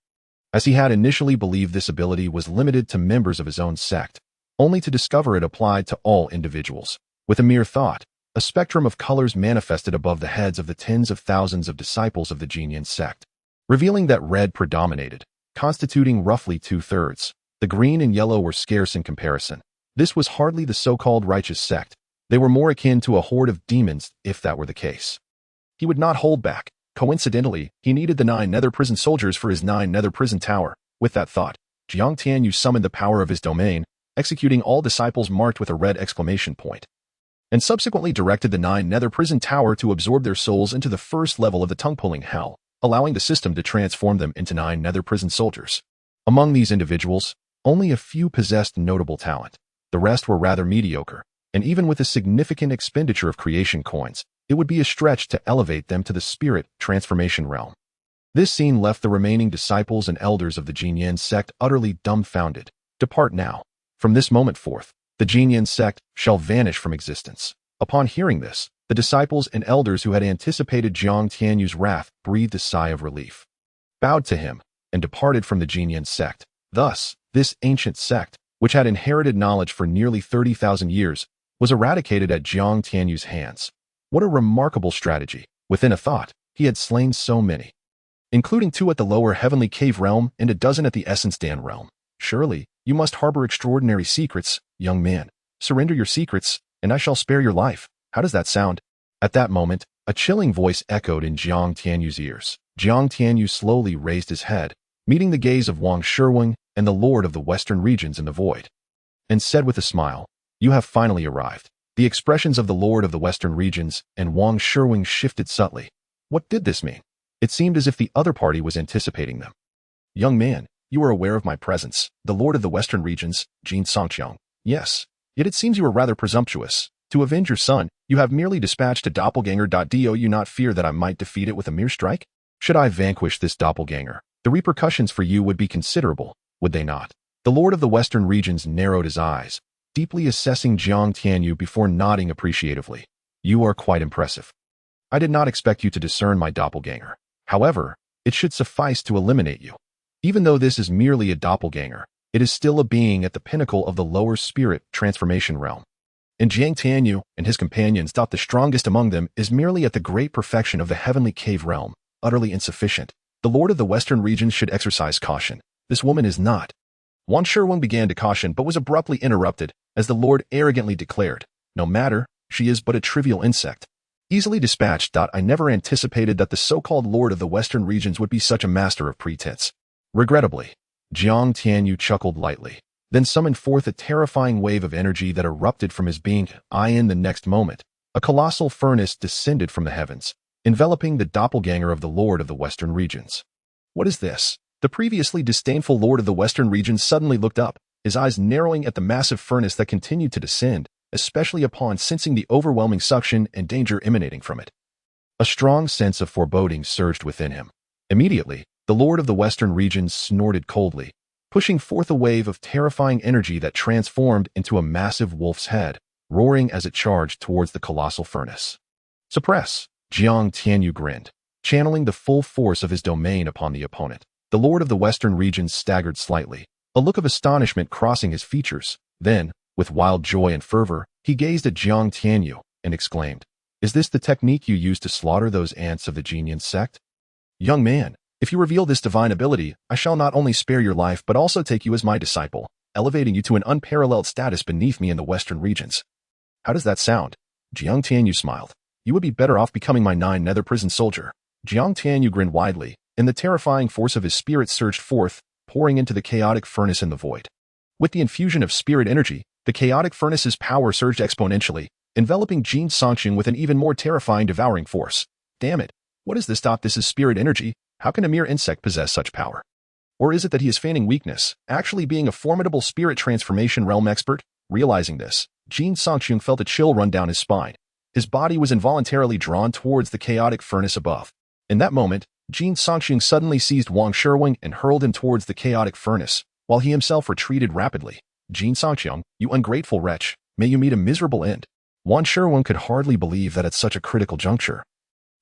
Speaker 1: as he had initially believed this ability was limited to members of his own sect, only to discover it applied to all individuals. With a mere thought, a spectrum of colors manifested above the heads of the tens of thousands of disciples of the Qingyun Sect, revealing that red predominated, constituting roughly 2/3. The green and yellow were scarce in comparison. This was hardly the so-called righteous sect. They were more akin to a horde of demons, if that were the case. He would not hold back. Coincidentally, he needed the 9 Nether Prison Soldiers for his 9 Nether Prison Tower. With that thought, Jiang Tianyu summoned the power of his domain, executing all disciples marked with a red exclamation point, and subsequently directed the 9 Nether Prison Tower to absorb their souls into the first level of the tongue-pulling hell, allowing the system to transform them into 9 Nether Prison Soldiers. Among these individuals, only a few possessed notable talent. The rest were rather mediocre, and even with a significant expenditure of creation coins, it would be a stretch to elevate them to the spirit transformation realm. This scene left the remaining disciples and elders of the Qingyun Sect utterly dumbfounded. Depart now. From this moment forth, the Qingyun Sect shall vanish from existence. Upon hearing this, the disciples and elders who had anticipated Jiang Tianyu's wrath breathed a sigh of relief, bowed to him, and departed from the Qingyun Sect. Thus, this ancient sect, which had inherited knowledge for nearly 30,000 years, was eradicated at Jiang Tianyu's hands. What a remarkable strategy. Within a thought, he had slain so many, including 2 at the lower heavenly cave realm and a dozen at the essence Dan realm. Surely, you must harbor extraordinary secrets, young man. Surrender your secrets, and I shall spare your life. How does that sound? At that moment, a chilling voice echoed in Jiang Tianyu's ears. Jiang Tianyu slowly raised his head, meeting the gaze of Wang Shirwing and the Lord of the Western regions in the void, and said with a smile, "You have finally arrived." The expressions of the Lord of the Western regions and Wang Shirwing shifted subtly. What did this mean? It seemed as if the other party was anticipating them. "Young man, you are aware of my presence, the Lord of the Western regions, Jin Songqiang." "Yes. Yet it seems you are rather presumptuous. To avenge your son, you have merely dispatched a doppelganger. Do you not fear that I might defeat it with a mere strike? Should I vanquish this doppelganger, the repercussions for you would be considerable, would they not?" The Lord of the Western regions narrowed his eyes, deeply assessing Jiang Tianyu before nodding appreciatively. "You are quite impressive. I did not expect you to discern my doppelganger. However, it should suffice to eliminate you. Even though this is merely a doppelganger, It is still a being at the pinnacle of the lower spirit transformation realm. And Jiang Tianyu and his companions thought the strongest among them is merely at the great perfection of the heavenly cave realm, utterly insufficient. The lord of the western regions should exercise caution. This woman is not. Wan Shirweng began to caution but was abruptly interrupted as the lord arrogantly declared, "No matter, she is but a trivial insect. Easily dispatched. I never anticipated that the so-called lord of the western regions would be such a master of pretense." Regrettably, Jiang Tianyu chuckled lightly, then summoned forth a terrifying wave of energy that erupted from his being. In the next moment, a colossal furnace descended from the heavens, enveloping the doppelganger of the lord of the western regions. What is this? The previously disdainful lord of the western regions suddenly looked up, his eyes narrowing at the massive furnace that continued to descend, especially upon sensing the overwhelming suction and danger emanating from it. A strong sense of foreboding surged within him. Immediately, the lord of the western regions snorted coldly, pushing forth a wave of terrifying energy that transformed into a massive wolf's head, roaring as it charged towards the colossal furnace. "Suppress!" Jiang Tianyu grinned, channeling the full force of his domain upon the opponent. The lord of the western regions staggered slightly, a look of astonishment crossing his features. Then, with wild joy and fervor, he gazed at Jiang Tianyu and exclaimed, "Is this the technique you use to slaughter those ants of the Qingyun Sect? Young man, if you reveal this divine ability, I shall not only spare your life but also take you as my disciple, elevating you to an unparalleled status beneath me in the western regions." "How does that sound?" Jiang Tianyu smiled. "You would be better off becoming my nether prison soldier." Jiang Tianyu grinned widely, and the terrifying force of his spirit surged forth, pouring into the chaotic furnace in the void. With the infusion of spirit energy, the chaotic furnace's power surged exponentially, enveloping Jingu Sect with an even more terrifying devouring force. "Damn it! What is this? This is spirit energy. How can a mere insect possess such power? Or is it that he is feigning weakness, actually being a formidable spirit transformation realm expert?" Realizing this, Jingu Sect felt a chill run down his spine. His body was involuntarily drawn towards the chaotic furnace above. In that moment, Jingu Sect suddenly seized Wang Shirweng and hurled him towards the chaotic furnace, while he himself retreated rapidly. "Jingu Sect, you ungrateful wretch, may you meet a miserable end." Wang Shirweng could hardly believe that at such a critical juncture,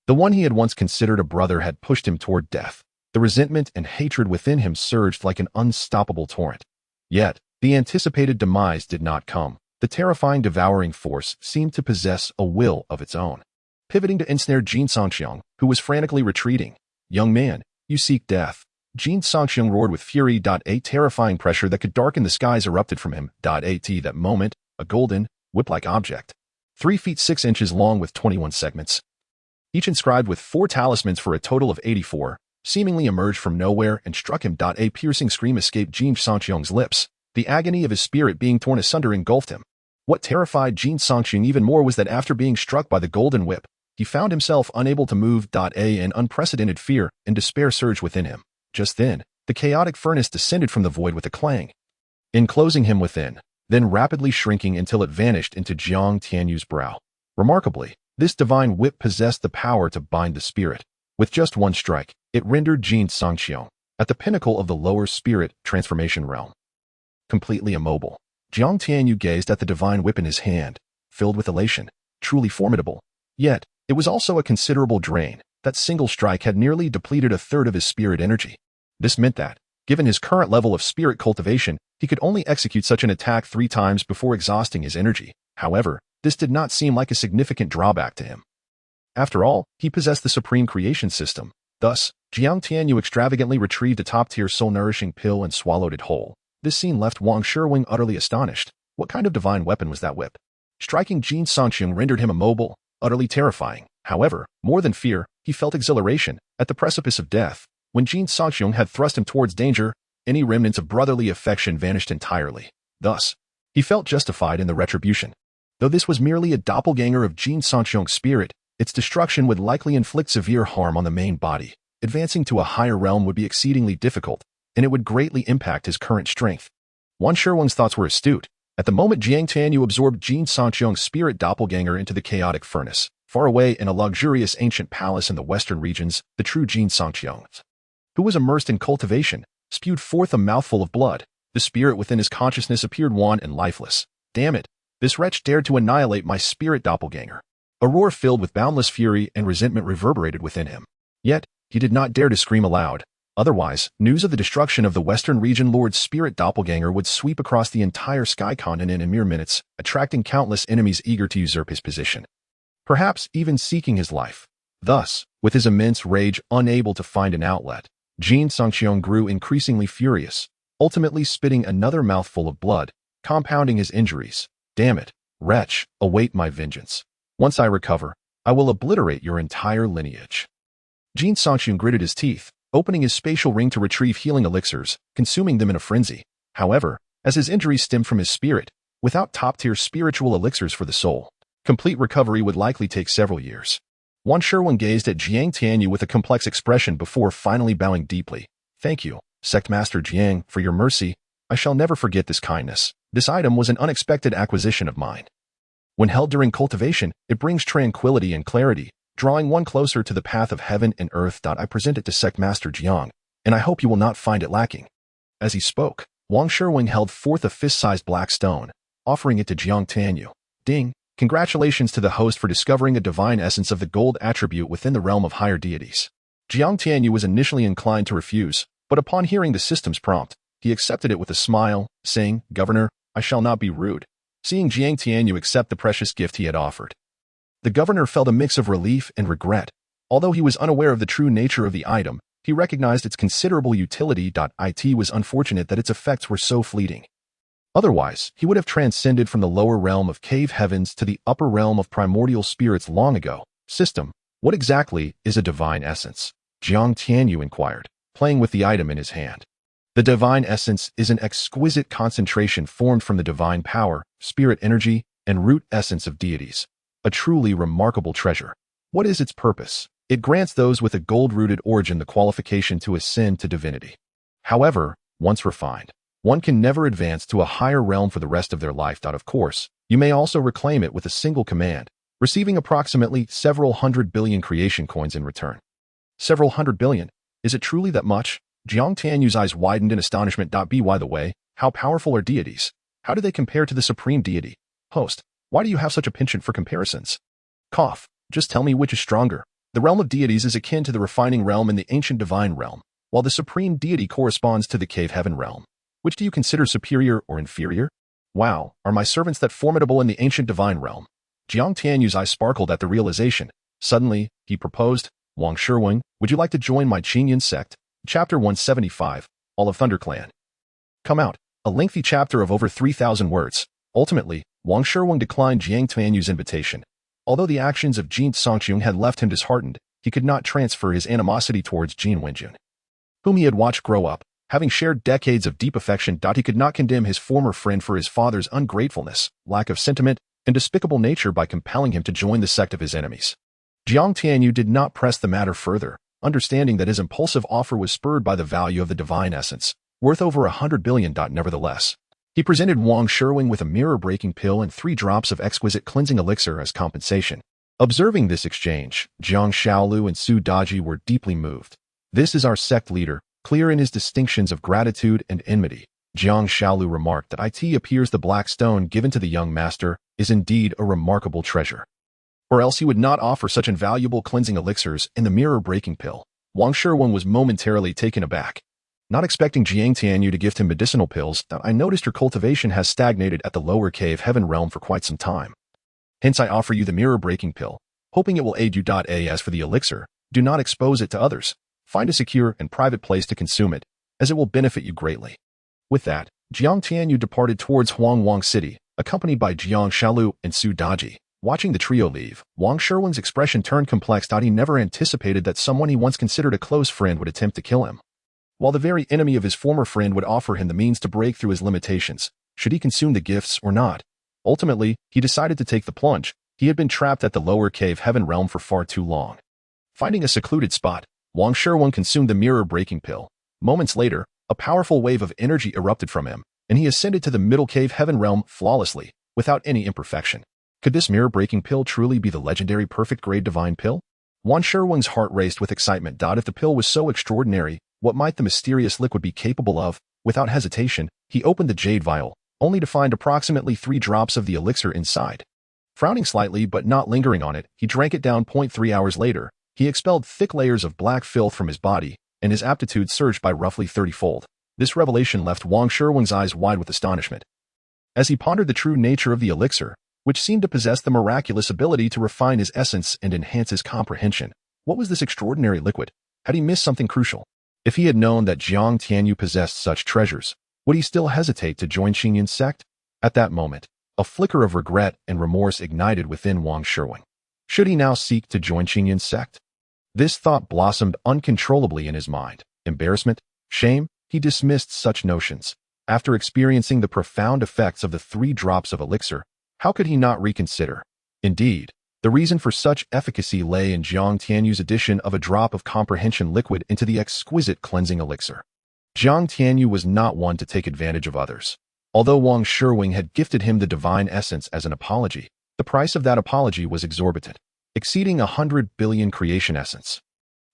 Speaker 1: the one he had once considered a brother had pushed him toward death. The resentment and hatred within him surged like an unstoppable torrent. Yet, the anticipated demise did not come. The terrifying devouring force seemed to possess a will of its own. Pivoting to ensnare Jingu Sect, who was frantically retreating. "Young man, you seek death." Jingu Sect roared with fury. A terrifying pressure that could darken the skies erupted from him. At that moment, a golden, whip-like object, 3 feet 6 inches long with 21 segments, each inscribed with 4 talismans for a total of 84, seemingly emerged from nowhere and struck him. A piercing scream escaped Jingu Sect's lips. The agony of his spirit being torn asunder engulfed him. What terrified Jingu Sect even more was that after being struck by the golden whip, he found himself unable to move. An unprecedented fear and despair surged within him. Just then, the chaotic furnace descended from the void with a clang, enclosing him within, then rapidly shrinking until it vanished into Jiang Tianyu's brow. Remarkably, this divine whip possessed the power to bind the spirit. With just one strike, it rendered Jingu Sect, at the pinnacle of the lower spirit transformation realm, completely immobile. Jiang Tianyu gazed at the divine whip in his hand, filled with elation. Truly formidable. Yet, it was also a considerable drain. That single strike had nearly depleted a third of his spirit energy. This meant that, given his current level of spirit cultivation, he could only execute such an attack 3 times before exhausting his energy. However, this did not seem like a significant drawback to him. After all, he possessed the supreme creation system. Thus, Jiang Tianyu extravagantly retrieved a top-tier soul-nourishing pill and swallowed it whole. This scene left Wang Shirweng utterly astonished. What kind of divine weapon was that whip? Striking Jingu Sect rendered him immobile, utterly terrifying. However, more than fear, he felt exhilaration. At the precipice of death, when Jingu Sect had thrust him towards danger, any remnants of brotherly affection vanished entirely. Thus, he felt justified in the retribution. Though this was merely a doppelganger of Jingu Sect's spirit, its destruction would likely inflict severe harm on the main body. Advancing to a higher realm would be exceedingly difficult, and it would greatly impact his current strength. Wan Shirweng's thoughts were astute. At the moment Jiang Tianyu absorbed Jingu Sect's spirit doppelganger into the chaotic furnace. Far away in a luxurious ancient palace in the western regions, the true Jingu Sect, who was immersed in cultivation, spewed forth a mouthful of blood. The spirit within his consciousness appeared wan and lifeless. "Damn it! This wretch dared to annihilate my spirit doppelganger." A roar filled with boundless fury and resentment reverberated within him. Yet, he did not dare to scream aloud. Otherwise, news of the destruction of the Western region Lord's spirit doppelganger would sweep across the entire sky continent in mere minutes, attracting countless enemies eager to usurp his position, perhaps even seeking his life. Thus, with his immense rage unable to find an outlet, Jingu Sect grew increasingly furious, ultimately spitting another mouthful of blood, compounding his injuries. Damn it, wretch, await my vengeance. Once I recover, I will obliterate your entire lineage. Jingu Sect gritted his teeth, opening his spatial ring to retrieve healing elixirs, consuming them in a frenzy. However, as his injuries stemmed from his spirit, without top-tier spiritual elixirs for the soul, complete recovery would likely take several years. Wang Shiwen gazed at Jiang Tianyu with a complex expression before finally bowing deeply. Thank you, Sect Master Jiang, for your mercy. I shall never forget this kindness. This item was an unexpected acquisition of mine. When held during cultivation, it brings tranquility and clarity, drawing one closer to the path of heaven and earth. I present it to Sect Master Jiang, and I hope you will not find it lacking. As he spoke, Wang Shiwen held forth a fist-sized black stone, offering it to Jiang Tianyu. Ding! Congratulations to the host for discovering a divine essence of the gold attribute within the realm of higher deities. Jiang Tianyu was initially inclined to refuse, but upon hearing the system's prompt, he accepted it with a smile, saying, Governor, I shall not be rude. Seeing Jiang Tianyu accept the precious gift he had offered, the governor felt a mix of relief and regret. Although he was unaware of the true nature of the item, he recognized its considerable utility. It was unfortunate that its effects were so fleeting. Otherwise, he would have transcended from the lower realm of cave heavens to the upper realm of primordial spirits long ago. System, what exactly is a divine essence? Jiang Tianyu inquired, playing with the item in his hand. The divine essence is an exquisite concentration formed from the divine power, spirit energy, and root essence of deities. A truly remarkable treasure. What is its purpose? It grants those with a gold-rooted origin the qualification to ascend to divinity. However, once refined, one can never advance to a higher realm for the rest of their life. Of course, you may also reclaim it with a single command, receiving approximately several 100 billion creation coins in return. Several 100 billion? Is it truly that much? Jiang Tianyu's eyes widened in astonishment. By the way, how powerful are deities? How do they compare to the supreme deity? Host, why do you have such a penchant for comparisons? Cough, just tell me which is stronger. The realm of deities is akin to the refining realm in the ancient divine realm, while the supreme deity corresponds to the cave heaven realm. Which do you consider superior or inferior? Wow, are my servants that formidable in the ancient divine realm? Jiang Tianyu's eyes sparkled at the realization. Suddenly, he proposed, Wang Shiwen, would you like to join my Qingyun Sect? Chapter 175, All of ThunderClan. Come out, a lengthy chapter of over 3,000 words. Ultimately, Wang Shiwen declined Jiang Tianyu's invitation. Although the actions of Jingu Sect had left him disheartened, he could not transfer his animosity towards Jin Wenjun, whom he had watched grow up. Having shared decades of deep affection, he could not condemn his former friend for his father's ungratefulness, lack of sentiment, and despicable nature by compelling him to join the sect of his enemies. Jiang Tianyu did not press the matter further, understanding that his impulsive offer was spurred by the value of the divine essence, worth over 100 billion. Nevertheless, he presented Wang Shiwen with a mirror-breaking pill and 3 drops of exquisite cleansing elixir as compensation. Observing this exchange, Jiang Shaolu and Su Daji were deeply moved. This is our sect leader, clear in his distinctions of gratitude and enmity. Jiang Shaolu remarked that it appears the black stone given to the young master is indeed a remarkable treasure. Or else he would not offer such invaluable cleansing elixirs in the mirror-breaking pill. Wang Shiwen was momentarily taken aback. Not expecting Jiang Tianyu to gift him medicinal pills, I noticed your cultivation has stagnated at the lower cave heaven realm for quite some time. Hence I offer you the mirror-breaking pill, hoping it will aid you. As for the elixir, do not expose it to others. Find a secure and private place to consume it, as it will benefit you greatly. With that, Jiang Tianyu departed towards Huangwang City, accompanied by Jiang Shaolu and Su Daji. Watching the trio leave, Wang Shiwen's expression turned complex. He never anticipated that someone he once considered a close friend would attempt to kill him, while the very enemy of his former friend would offer him the means to break through his limitations. Should he consume the gifts or not? Ultimately, he decided to take the plunge. He had been trapped at the lower cave heaven realm for far too long. Finding a secluded spot, Wang Shiwen consumed the mirror-breaking pill. Moments later, a powerful wave of energy erupted from him, and he ascended to the middle cave heaven realm flawlessly, without any imperfection. Could this mirror-breaking pill truly be the legendary perfect-grade divine pill? Wang Shiwen's heart raced with excitement. If the pill was so extraordinary, what might the mysterious liquid be capable of? Without hesitation, he opened the jade vial, only to find approximately 3 drops of the elixir inside. Frowning slightly but not lingering on it, he drank it down. 3 hours later, he expelled thick layers of black filth from his body, and his aptitude surged by roughly 30-fold. This revelation left Wang Shirwang's eyes wide with astonishment. As he pondered the true nature of the elixir, which seemed to possess the miraculous ability to refine his essence and enhance his comprehension, what was this extraordinary liquid? Had he missed something crucial? If he had known that Jiang Tianyu possessed such treasures, would he still hesitate to join Qingyun Sect? At that moment, a flicker of regret and remorse ignited within Wang Shirwang. Should he now seek to join Qingyun Sect? This thought blossomed uncontrollably in his mind. Embarrassment? Shame? He dismissed such notions. After experiencing the profound effects of the 3 drops of elixir, how could he not reconsider? Indeed, the reason for such efficacy lay in Jiang Tianyu's addition of a drop of comprehension liquid into the exquisite cleansing elixir. Jiang Tianyu was not one to take advantage of others. Although Wang Shirwang had gifted him the divine essence as an apology, the price of that apology was exorbitant, exceeding 100 billion creation essence.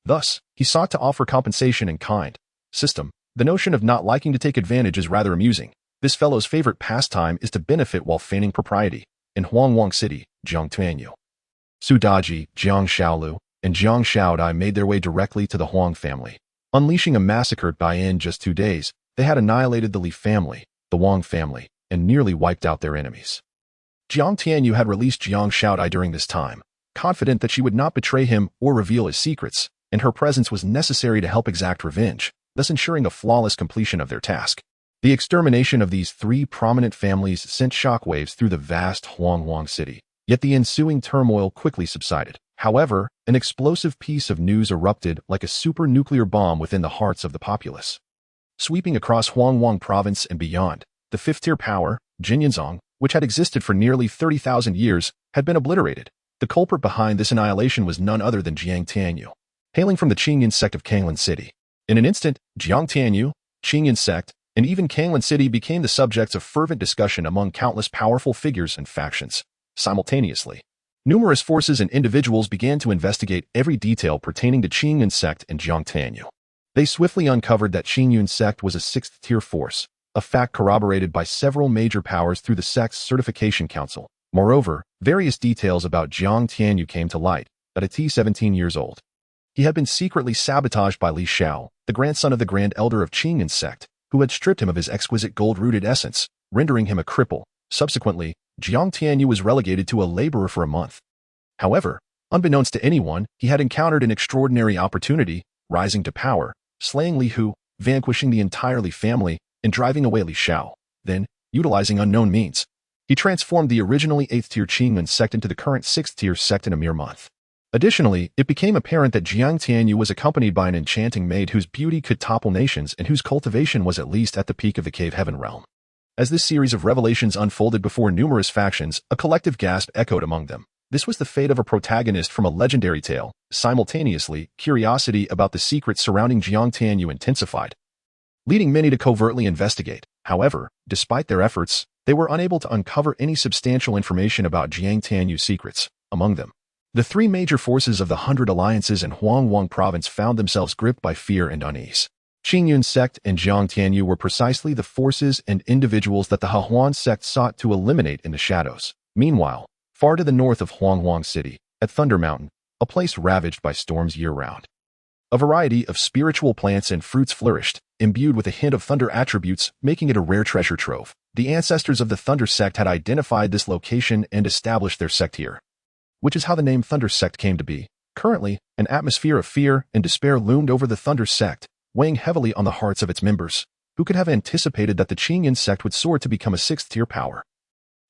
Speaker 1: Thus, he sought to offer compensation in kind. System. The notion of not liking to take advantage is rather amusing. This fellow's favorite pastime is to benefit while feigning propriety. In Huangwang City, Jiang Tianyu, Su Daji, Jiang Shaolu, and Jiang Shaodai made their way directly to the Huang family. Unleashing a massacre by in just 2 days, they had annihilated the Li family, the Wang family, and nearly wiped out their enemies. Jiang Tianyu had released Jiang Shaodai during this time, confident that she would not betray him or reveal his secrets, and her presence was necessary to help exact revenge, thus ensuring a flawless completion of their task. The extermination of these 3 prominent families sent shockwaves through the vast Huangwang city, yet the ensuing turmoil quickly subsided. However, an explosive piece of news erupted like a super-nuclear bomb within the hearts of the populace. Sweeping across Huangwang province and beyond, the 5th-tier power, Qingyun Sect, which had existed for nearly 30,000 years, had been obliterated. The culprit behind this annihilation was none other than Jiang Tianyu, hailing from the Qingyun Sect of Qingyun City. In an instant, Jiang Tianyu, Qingyun Sect, and even Qingyun City became the subjects of fervent discussion among countless powerful figures and factions. Simultaneously, numerous forces and individuals began to investigate every detail pertaining to Qingyun Sect and Jiang Tianyu. They swiftly uncovered that Qingyun Sect was a 6th-tier force, a fact corroborated by several major powers through the sect's certification council. Moreover, various details about Jiang Tianyu came to light, at 17 years old. He had been secretly sabotaged by Li Xiao, the grandson of the Grand Elder of Qingyun Sect, who had stripped him of his exquisite gold-rooted essence, rendering him a cripple. Subsequently, Jiang Tianyu was relegated to a laborer for a month. However, unbeknownst to anyone, he had encountered an extraordinary opportunity, rising to power, slaying Li Hu, vanquishing the entire Li family, and driving away Li Xiao. Then, utilizing unknown means, he transformed the originally 8th-tier Qingyun Sect into the current 6th-tier sect in a mere month. Additionally, it became apparent that Jiang Tianyu was accompanied by an enchanting maid whose beauty could topple nations and whose cultivation was at least at the peak of the cave heaven realm. As this series of revelations unfolded before numerous factions, a collective gasp echoed among them. This was the fate of a protagonist from a legendary tale. Simultaneously, curiosity about the secrets surrounding Jiang Tianyu intensified, leading many to covertly investigate. However, despite their efforts, they were unable to uncover any substantial information about Jiang Tianyu's secrets. Among them, the 3 major forces of the 100 Alliances in Huangwang province found themselves gripped by fear and unease. Qingyun Sect and Jiang Tianyu were precisely the forces and individuals that the Huan Sect sought to eliminate in the shadows. Meanwhile, far to the north of Huangwang City, at Thunder Mountain, a place ravaged by storms year-round, a variety of spiritual plants and fruits flourished, imbued with a hint of thunder attributes, making it a rare treasure trove. The ancestors of the Thunder Sect had identified this location and established their sect here, which is how the name Thunder Sect came to be. Currently, an atmosphere of fear and despair loomed over the Thunder Sect, weighing heavily on the hearts of its members. Who could have anticipated that the Qingyun Sect would soar to become a 6th-tier power?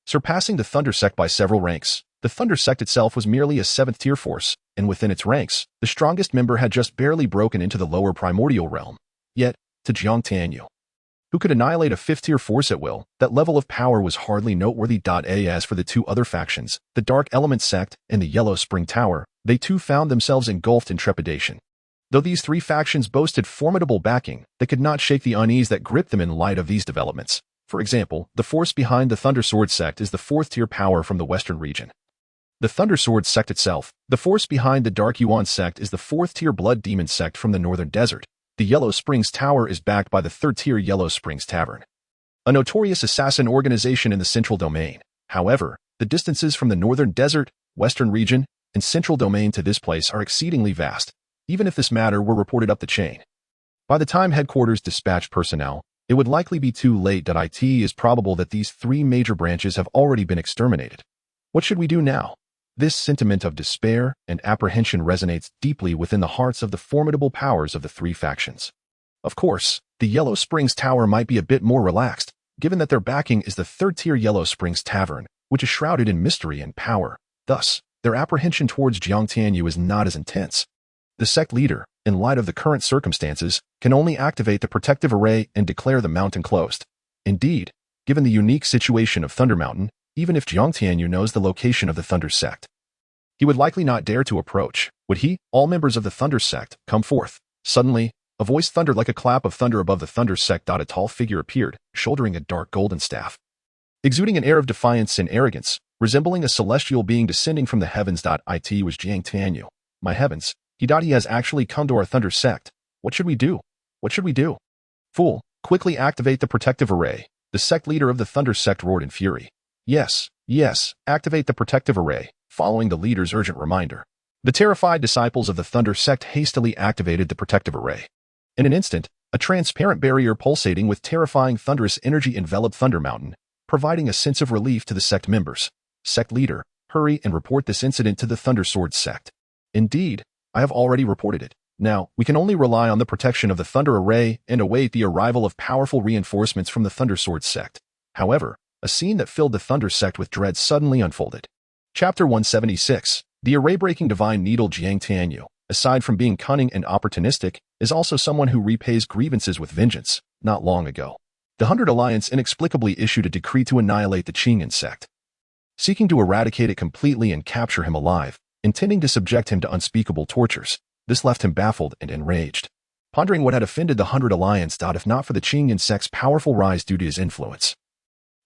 Speaker 1: Surpassing the Thunder Sect by several ranks, the Thunder Sect itself was merely a 7th-tier force, and within its ranks, the strongest member had just barely broken into the lower primordial realm. Yet, to Jiang Tianyu, who could annihilate a 5th-tier force at will, that level of power was hardly noteworthy. As for the 2 other factions, the Dark Element Sect and the Yellow Spring Tower, they too found themselves engulfed in trepidation. Though these 3 factions boasted formidable backing, they could not shake the unease that gripped them in light of these developments. For example, the force behind the Thunder Sword Sect is the 4th-tier power from the western region. The Thunder Sword Sect itself, the force behind the Dark Yuan Sect, is the 4th-tier Blood Demon Sect from the northern desert. The Yellow Springs Tower is backed by the 3rd-tier Yellow Springs Tavern, a notorious assassin organization in the Central Domain. However, the distances from the northern desert, western region, and Central Domain to this place are exceedingly vast, even if this matter were reported up the chain. By the time headquarters dispatched personnel, it would likely be too late. It is probable that these three major branches have already been exterminated. What should we do now? This sentiment of despair and apprehension resonates deeply within the hearts of the formidable powers of the three factions. Of course, the Yellow Springs Tower might be a bit more relaxed, given that their backing is the third-tier Yellow Springs Tavern, which is shrouded in mystery and power. Thus, their apprehension towards Jiang Tianyu is not as intense. The sect leader, in light of the current circumstances, can only activate the protective array and declare the mountain closed. Indeed, given the unique situation of Thunder Mountain, even if Jiang Tianyu knows the location of the Thunder Sect, he would likely not dare to approach. Would he? All members of the Thunder Sect, come forth. Suddenly, a voice thundered like a clap of thunder above the Thunder Sect. A tall figure appeared, shouldering a dark golden staff. Exuding an air of defiance and arrogance, resembling a celestial being descending from the heavens. It was Jiang Tianyu. My heavens, he has actually come to our Thunder Sect. What should we do? What should we do? Fool, quickly activate the protective array. The sect leader of the Thunder Sect roared in fury. Yes, activate the protective array, following the leader's urgent reminder. The terrified disciples of the Thunder Sect hastily activated the protective array. In an instant, a transparent barrier pulsating with terrifying thunderous energy enveloped Thunder Mountain, providing a sense of relief to the sect members. Sect leader, hurry and report this incident to the Thunder Sword Sect. Indeed, I have already reported it. Now, we can only rely on the protection of the Thunder Array and await the arrival of powerful reinforcements from the Thunder Sword Sect. However, a scene that filled the Thunder Sect with dread suddenly unfolded. Chapter 176. The array-breaking divine needle. Jiang Tianyu, aside from being cunning and opportunistic, is also someone who repays grievances with vengeance. Not long ago, the Hundred Alliance inexplicably issued a decree to annihilate the Qingyun Sect, seeking to eradicate it completely and capture him alive, intending to subject him to unspeakable tortures. This left him baffled and enraged, pondering what had offended the Hundred Alliance. If not for the Qingyun Sect's powerful rise due to his influence,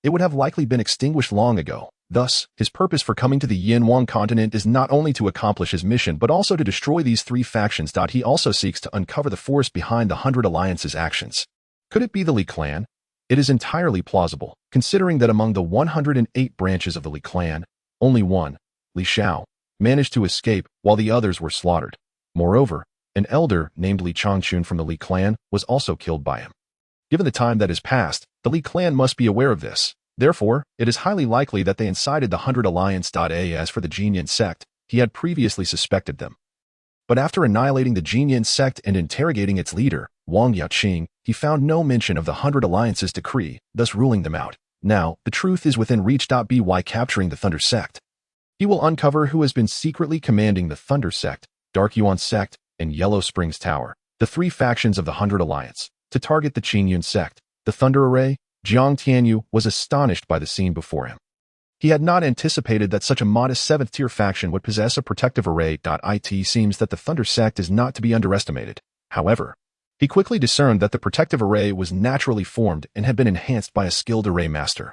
Speaker 1: it would have likely been extinguished long ago. Thus, his purpose for coming to the Yinhuang continent is not only to accomplish his mission but also to destroy these three factions. He also seeks to uncover the force behind the Hundred Alliance's actions. Could it be the Li clan? It is entirely plausible, considering that among the 108 branches of the Li clan, only one, Li Shao, managed to escape while the others were slaughtered. Moreover, an elder named Li Changchun from the Li clan was also killed by him. Given the time that has passed, the Li clan must be aware of this. Therefore, it is highly likely that they incited the Hundred Alliance. As for the Qingyun Sect, he had previously suspected them. But after annihilating the Qingyun Sect and interrogating its leader, Wang Yaoqing, he found no mention of the Hundred Alliance's decree, thus ruling them out. Now, the truth is within reach. By capturing the Thunder Sect, he will uncover who has been secretly commanding the Thunder Sect, Qingyun Sect, and Yellow Springs Tower, the three factions of the Hundred Alliance, to target the Qingyun Sect, the Thunder Array. Jiang Tianyu was astonished by the scene before him. He had not anticipated that such a modest seventh-tier faction would possess a protective array. It seems that the Thunder Sect is not to be underestimated. However, he quickly discerned that the protective array was naturally formed and had been enhanced by a skilled array master,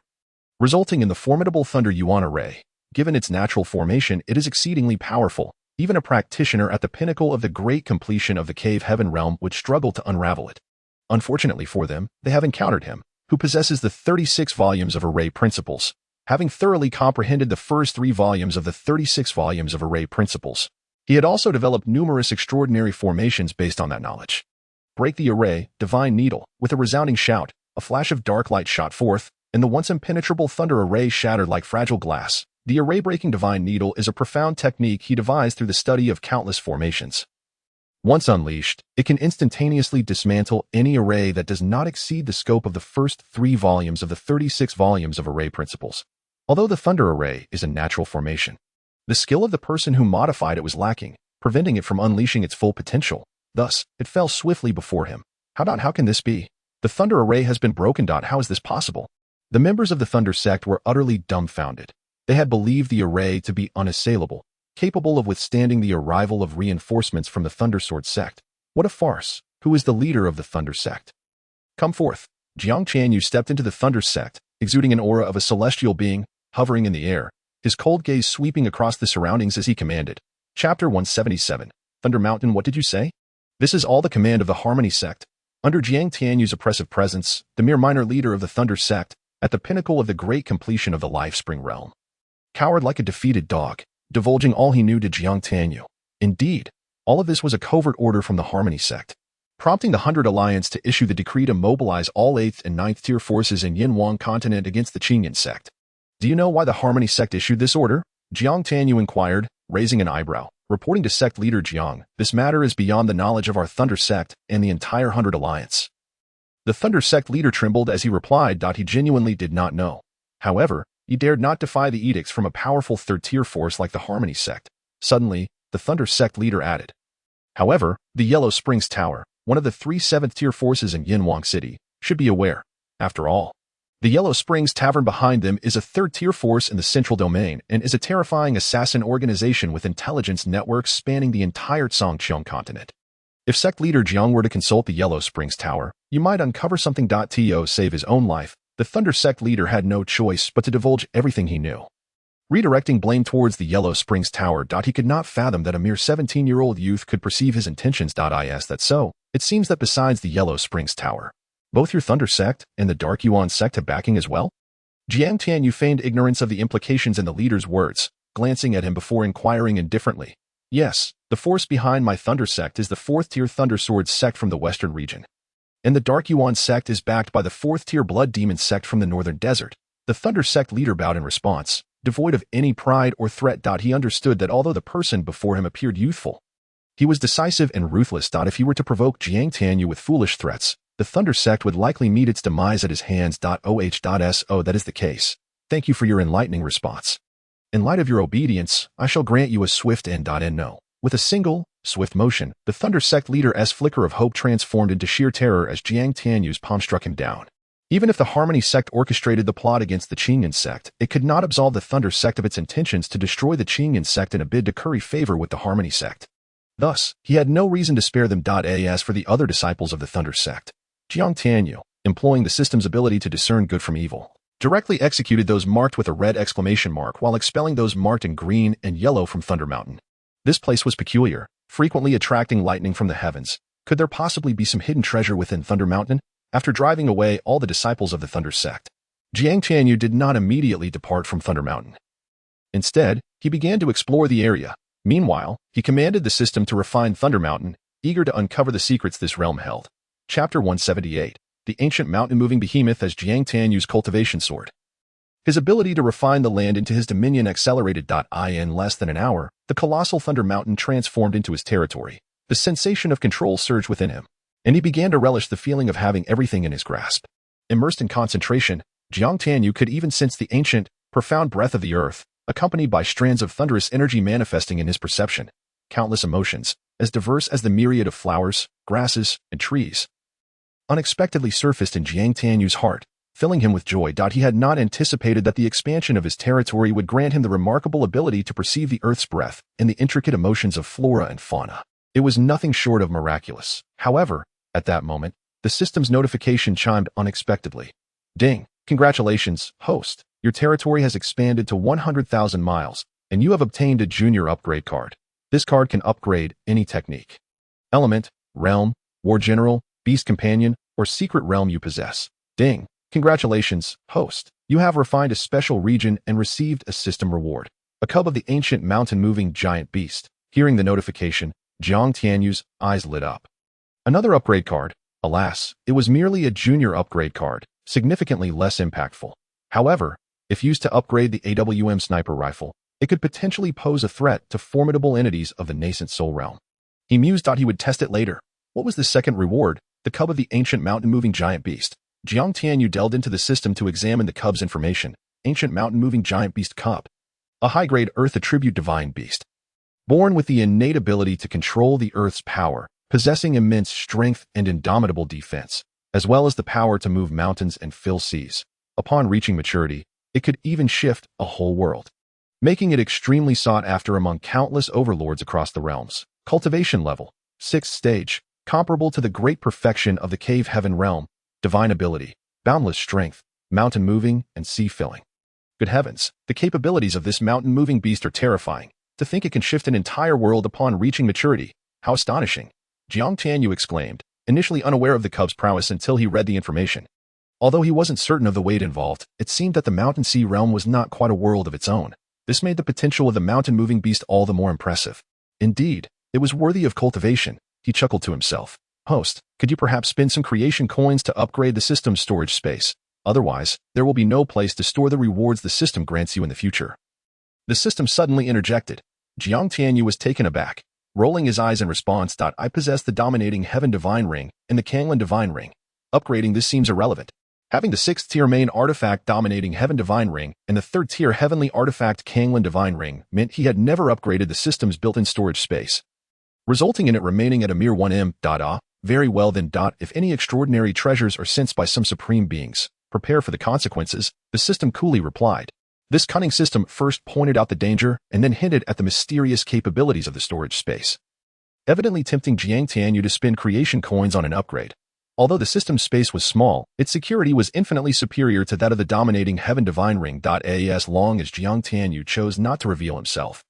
Speaker 1: resulting in the formidable Thunder Yuan Array. Given its natural formation, it is exceedingly powerful. Even a practitioner at the pinnacle of the great completion of the Cave Heaven realm would struggle to unravel it. Unfortunately for them, they have encountered him, who possesses the 36 volumes of array principles. Having thoroughly comprehended the first 3 volumes of the 36 volumes of array principles, he had also developed numerous extraordinary formations based on that knowledge. Break the array, divine needle. With a resounding shout, a flash of dark light shot forth, and the once impenetrable Thunder Array shattered like fragile glass. The array-breaking divine needle is a profound technique he devised through the study of countless formations. Once unleashed, it can instantaneously dismantle any array that does not exceed the scope of the first 3 volumes of the 36 volumes of array principles. Although the Thunder Array is a natural formation, the skill of the person who modified it was lacking, preventing it from unleashing its full potential. Thus, it fell swiftly before him. How can this be? The Thunder Array has been broken. How is this possible? The members of the Thunder Sect were utterly dumbfounded. They had believed the array to be unassailable, capable of withstanding the arrival of reinforcements from the Thunder Sword Sect. What a farce! Who is the leader of the Thunder Sect? Come forth. Jiang Tianyu stepped into the Thunder Sect, exuding an aura of a celestial being, hovering in the air, his cold gaze sweeping across the surroundings as he commanded. Chapter 177. Thunder Mountain. What did you say? This is all the command of the Harmony Sect. Under Jiang Tianyu's oppressive presence, the mere minor leader of the Thunder Sect, at the pinnacle of the great completion of the Lifespring realm, cowered like a defeated dog, divulging all he knew to Jiang Tianyu. Indeed, all of this was a covert order from the Harmony Sect. prompting the 100 Alliance to issue the decree to mobilize all 8th and 9th tier forces in Yinhuang continent against the Qingyun Sect. Do you know why the Harmony Sect issued this order? Jiang Tianyu inquired, raising an eyebrow. Reporting to sect leader Jiang, this matter is beyond the knowledge of our Thunder Sect and the entire 100 Alliance. The Thunder Sect leader trembled as he replied that he genuinely did not know. However, he dared not defy the edicts from a powerful third-tier force like the Harmony Sect. Suddenly, the Thunder Sect leader added. However, the Yellow Springs Tower, one of the 3 7th-tier forces in Yinhuang City, should be aware. After all, the Yellow Springs Tavern behind them is a third-tier force in the Central Domain and is a terrifying assassin organization with intelligence networks spanning the entire Zhangqiang continent. If sect leader Jiang were to consult the Yellow Springs Tower, you might uncover something. To save his own life, the Thunder Sect leader had no choice but to divulge everything he knew. Redirecting blame towards the Yellow Springs Tower. He could not fathom that a mere 17-year-old youth could perceive his intentions. Is that so? It seems that besides the Yellow Springs Tower, both your Thunder Sect and the Qingyun Sect have backing as well? Jiang Tianyu feigned ignorance of the implications in the leader's words, glancing at him before inquiring indifferently. Yes, the force behind my Thunder Sect is the 4th-tier Thunder Sword Sect from the western region. And the Qingyun Sect is backed by the 4th-tier Blood Demon Sect from the northern desert. The Thunder Sect leader bowed in response, devoid of any pride or threat. He understood that although the person before him appeared youthful, he was decisive and ruthless. If he were to provoke Jiang Tianyu with foolish threats, the Thunder Sect would likely meet its demise at his hands. So that is the case. Thank you for your enlightening response. In light of your obedience, I shall grant you a swift end. No. With a single, swift motion, the Thunder Sect leader's flicker of hope transformed into sheer terror as Jiang Tianyu's palm struck him down. Even if the Harmony Sect orchestrated the plot against the Qingyun Sect, it could not absolve the Thunder Sect of its intentions to destroy the Qingyun Sect in a bid to curry favor with the Harmony Sect. Thus, he had no reason to spare them. As for the other disciples of the Thunder Sect, Jiang Tianyu, employing the system's ability to discern good from evil, directly executed those marked with a red exclamation mark while expelling those marked in green and yellow from Thunder Mountain. This place was peculiar, frequently attracting lightning from the heavens. Could there possibly be some hidden treasure within Thunder Mountain? After driving away all the disciples of the Thunder Sect, Jiang Tianyu did not immediately depart from Thunder Mountain. Instead, he began to explore the area. Meanwhile, he commanded the system to refine Thunder Mountain, eager to uncover the secrets this realm held. Chapter 178. The ancient mountain-moving behemoth as Jiang Tianyu's cultivation sword. His ability to refine the land into his dominion accelerated. In less than an hour, the colossal Thunder Mountain transformed into his territory. The sensation of control surged within him, and he began to relish the feeling of having everything in his grasp. Immersed in concentration, Jiang Tianyu could even sense the ancient, profound breath of the earth, accompanied by strands of thunderous energy manifesting in his perception. Countless emotions, as diverse as the myriad of flowers, grasses, and trees, unexpectedly surfaced in Jiang Tianyu's heart, filling him with joy. He had not anticipated that the expansion of his territory would grant him the remarkable ability to perceive the earth's breath and the intricate emotions of flora and fauna. It was nothing short of miraculous. However, at that moment, the system's notification chimed unexpectedly. Ding! Congratulations, host. Your territory has expanded to 100,000 miles, and you have obtained a junior upgrade card. This card can upgrade any technique, element, realm, war general, beast companion, or secret realm you possess. Ding! Congratulations, host. You have refined a special region and received a system reward. A cub of the ancient mountain-moving giant beast. Hearing the notification, Jiang Tianyu's eyes lit up. Another upgrade card. Alas, it was merely a junior upgrade card, significantly less impactful. However, if used to upgrade the AWM sniper rifle, it could potentially pose a threat to formidable entities of the nascent soul realm. He mused. He would test it later. What was the second reward? The cub of the ancient mountain-moving giant beast. Jiang Tianyu delved into the system to examine the cub's information. Ancient mountain-moving giant beast cub. A high-grade earth attribute divine beast. Born with the innate ability to control the earth's power, possessing immense strength and indomitable defense, as well as the power to move mountains and fill seas. Upon reaching maturity, it could even shift a whole world, making it extremely sought after among countless overlords across the realms. Cultivation level, 6th stage, comparable to the great perfection of the cave heaven realm. Divine ability, boundless strength, mountain moving, and sea filling. Good heavens, the capabilities of this mountain-moving beast are terrifying. To think it can shift an entire world upon reaching maturity. How astonishing! Jiang Tianyu exclaimed, initially unaware of the cub's prowess until he read the information. Although he wasn't certain of the weight involved, it seemed that the mountain sea realm was not quite a world of its own. This made the potential of the mountain-moving beast all the more impressive. Indeed, it was worthy of cultivation. He chuckled to himself. Host, could you perhaps spend some creation coins to upgrade the system's storage space? Otherwise, there will be no place to store the rewards the system grants you in the future. The system suddenly interjected. Jiang Tianyu was taken aback, rolling his eyes in response. I possess the dominating heaven divine ring and the Qingyun divine ring. Upgrading this seems irrelevant. Having the 6th tier main artifact dominating heaven divine ring and the 3rd tier heavenly artifact Qingyun divine ring meant he had never upgraded the system's built-in storage space, resulting in it remaining at a mere 1M. Very well then. If any extraordinary treasures are sensed by some supreme beings, prepare for the consequences, the system coolly replied. This cunning system first pointed out the danger and then hinted at the mysterious capabilities of the storage space, evidently tempting Jiang Tianyu to spend creation coins on an upgrade. Although the system's space was small, its security was infinitely superior to that of the dominating heaven divine ring. As long as Jiang Tianyu chose not to reveal himself,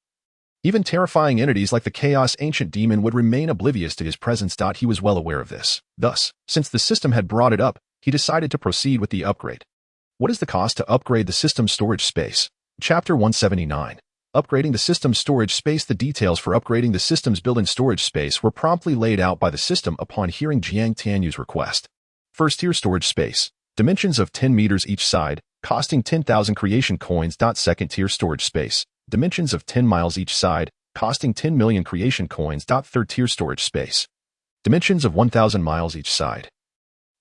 Speaker 1: even terrifying entities like the chaos ancient demon would remain oblivious to his presence. He was well aware of this. Thus, since the system had brought it up, he decided to proceed with the upgrade. What is the cost to upgrade the system's storage space? Chapter 179. Upgrading the system's storage space. The details for upgrading the system's built-in storage space were promptly laid out by the system upon hearing Jiang Tianyu's request. First-tier storage space. Dimensions of 10 meters each side, costing 10,000 creation coins. Second-tier storage space. Dimensions of 10 miles each side, costing 10 million creation coins. Third-tier storage space. Dimensions of 1,000 miles each side,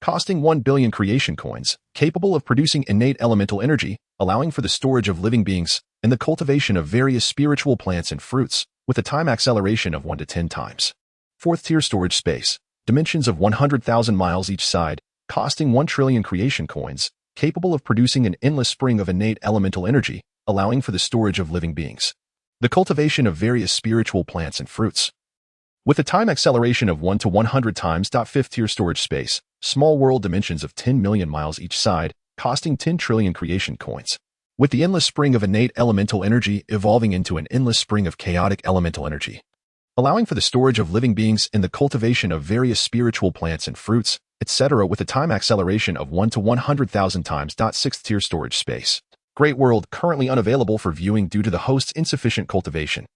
Speaker 1: costing 1 billion creation coins, capable of producing innate elemental energy, allowing for the storage of living beings, and the cultivation of various spiritual plants and fruits, with a time acceleration of 1 to 10 times. Fourth-tier storage space. Dimensions of 100,000 miles each side, costing 1 trillion creation coins, capable of producing an endless spring of innate elemental energy, allowing for the storage of living beings, the cultivation of various spiritual plants and fruits, with a time acceleration of 1 to 100 times. Fifth-tier storage space. Small world. Dimensions of 10 million miles each side, costing 10 trillion creation coins, with the endless spring of innate elemental energy evolving into an endless spring of chaotic elemental energy, allowing for the storage of living beings and the cultivation of various spiritual plants and fruits, etc. with a time acceleration of 1 to 100,000 times. Sixth-tier storage space. Great world, currently unavailable for viewing due to the host's insufficient cultivation.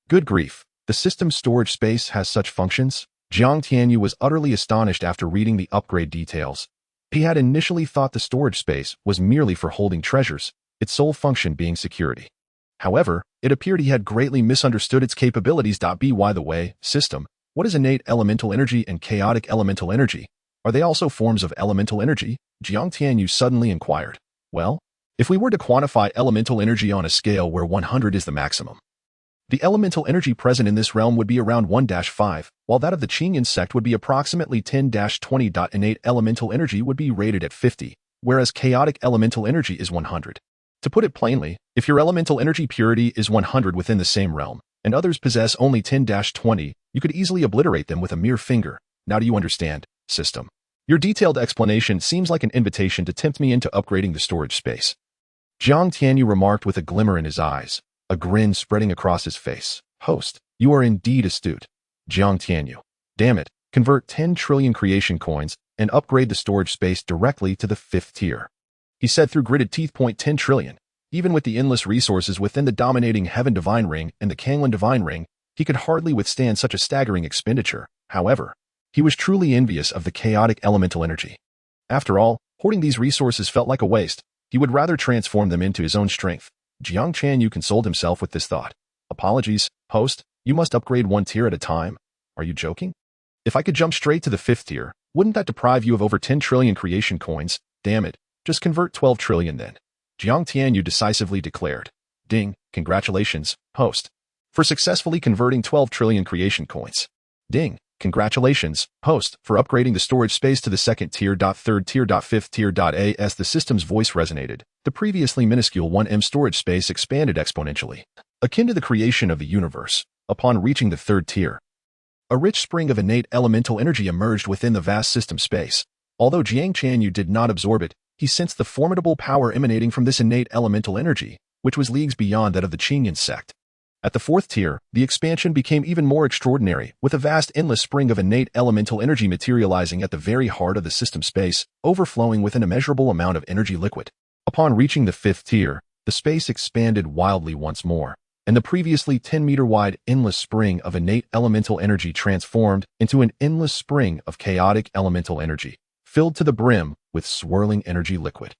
Speaker 1: Good grief, the system's storage space has such functions? Jiang Tianyu was utterly astonished after reading the upgrade details. He had initially thought the storage space was merely for holding treasures, its sole function being security. However, it appeared he had greatly misunderstood its capabilities. By the way, system, what is innate elemental energy and chaotic elemental energy? Are they also forms of elemental energy? Jiang Tianyu suddenly inquired. Well, if we were to quantify elemental energy on a scale where 100 is the maximum, the elemental energy present in this realm would be around 1-5, while that of the Qingyun Sect would be approximately 10-20. Innate elemental energy would be rated at 50, whereas chaotic elemental energy is 100. To put it plainly, if your elemental energy purity is 100 within the same realm, and others possess only 10-20, you could easily obliterate them with a mere finger. Now do you understand, system? Your detailed explanation seems like an invitation to tempt me into upgrading the storage space. Jiang Tianyu remarked with a glimmer in his eyes, a grin spreading across his face. Host, you are indeed astute. Jiang Tianyu. Damn it, convert 10 trillion creation coins and upgrade the storage space directly to the 5th tier. He said through gritted teeth. 10 trillion. Even with the endless resources within the dominating heaven divine ring and the Qingyun divine ring, he could hardly withstand such a staggering expenditure. However, he was truly envious of the chaotic elemental energy. After all, hoarding these resources felt like a waste. He would rather transform them into his own strength. Jiang Tianyu consoled himself with this thought. Apologies, host, you must upgrade 1 tier at a time. Are you joking? If I could jump straight to the 5th tier, wouldn't that deprive you of over 10 trillion creation coins? Damn it, just convert 12 trillion then. Jiang Tianyu decisively declared. Ding, congratulations, host, for successfully converting 12 trillion creation coins. Ding, congratulations, host, for upgrading the storage space to the 2nd tier. 3rd tier. 5th tier. As the system's voice resonated, the previously minuscule 1M storage space expanded exponentially, akin to the creation of the universe. Upon reaching the 3rd tier, a rich spring of innate elemental energy emerged within the vast system space. Although Jiang Tianyu did not absorb it, he sensed the formidable power emanating from this innate elemental energy, which was leagues beyond that of the Qingyun Sect. At the 4th tier, the expansion became even more extraordinary, with a vast endless spring of innate elemental energy materializing at the very heart of the system space, overflowing with an immeasurable amount of energy liquid. Upon reaching the 5th tier, the space expanded wildly once more. and the previously 10-meter-wide endless spring of innate elemental energy transformed into an endless spring of chaotic elemental energy, filled to the brim with swirling energy liquid.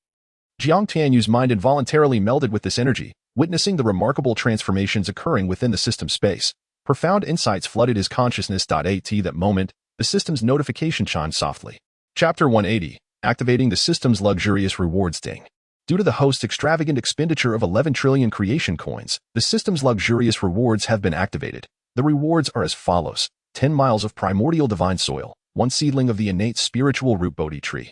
Speaker 1: Jiang Tianyu's mind involuntarily melded with this energy, witnessing the remarkable transformations occurring within the system space. Profound insights flooded his consciousness. At that moment, the system's notification chimed softly. Chapter 180, Activating the System's Luxurious Rewards Ding. Due to the host's extravagant expenditure of 11 trillion creation coins, the system's luxurious rewards have been activated. The rewards are as follows: 10 miles of primordial divine soil, 1 seedling of the innate spiritual root Bodhi tree,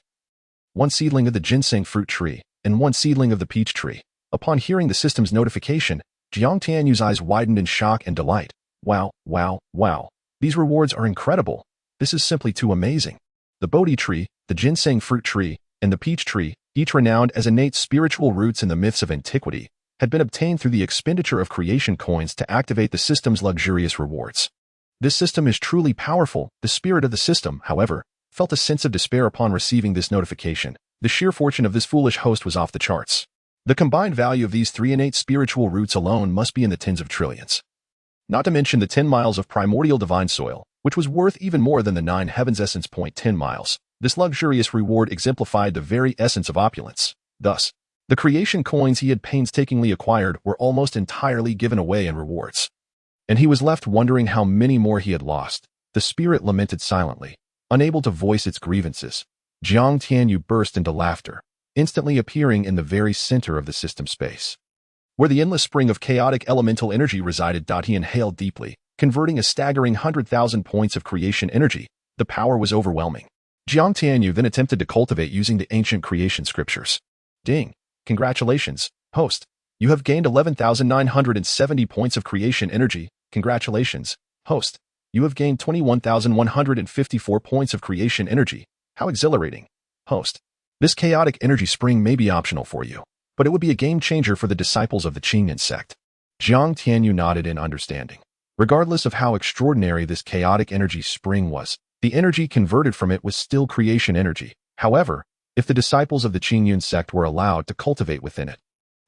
Speaker 1: 1 seedling of the ginseng fruit tree, and 1 seedling of the peach tree. Upon hearing the system's notification, Jiang Tianyu's eyes widened in shock and delight. Wow, wow, wow. These rewards are incredible. This is simply too amazing. The Bodhi tree, the ginseng fruit tree, and the peach tree, each renowned as innate spiritual roots in the myths of antiquity, had been obtained through the expenditure of creation coins to activate the system's luxurious rewards. This system is truly powerful. The spirit of the system, however, felt a sense of despair upon receiving this notification. The sheer fortune of this foolish host was off the charts. The combined value of these 3 innate spiritual roots alone must be in the tens of trillions. Not to mention the 10 miles of primordial divine soil, which was worth even more than the 9 heavens essence. 10 miles. This luxurious reward exemplified the very essence of opulence. Thus, the creation coins he had painstakingly acquired were almost entirely given away in rewards. And he was left wondering how many more he had lost. The spirit lamented silently, unable to voice its grievances. Jiang Tianyu burst into laughter, instantly appearing in the very center of the system space, where the endless spring of chaotic elemental energy resided. He inhaled deeply, converting a staggering 100,000 points of creation energy. The power was overwhelming. Jiang Tianyu then attempted to cultivate using the ancient creation scriptures. Ding! Congratulations, host. You have gained 11,970 points of creation energy. Congratulations, host. You have gained 21,154 points of creation energy. How exhilarating, host. This chaotic energy spring may be optional for you, but it would be a game changer for the disciples of the Qingyun Sect. Jiang Tianyu nodded in understanding. Regardless of how extraordinary this chaotic energy spring was, the energy converted from it was still creation energy. However, if the disciples of the Qingyun Sect were allowed to cultivate within it,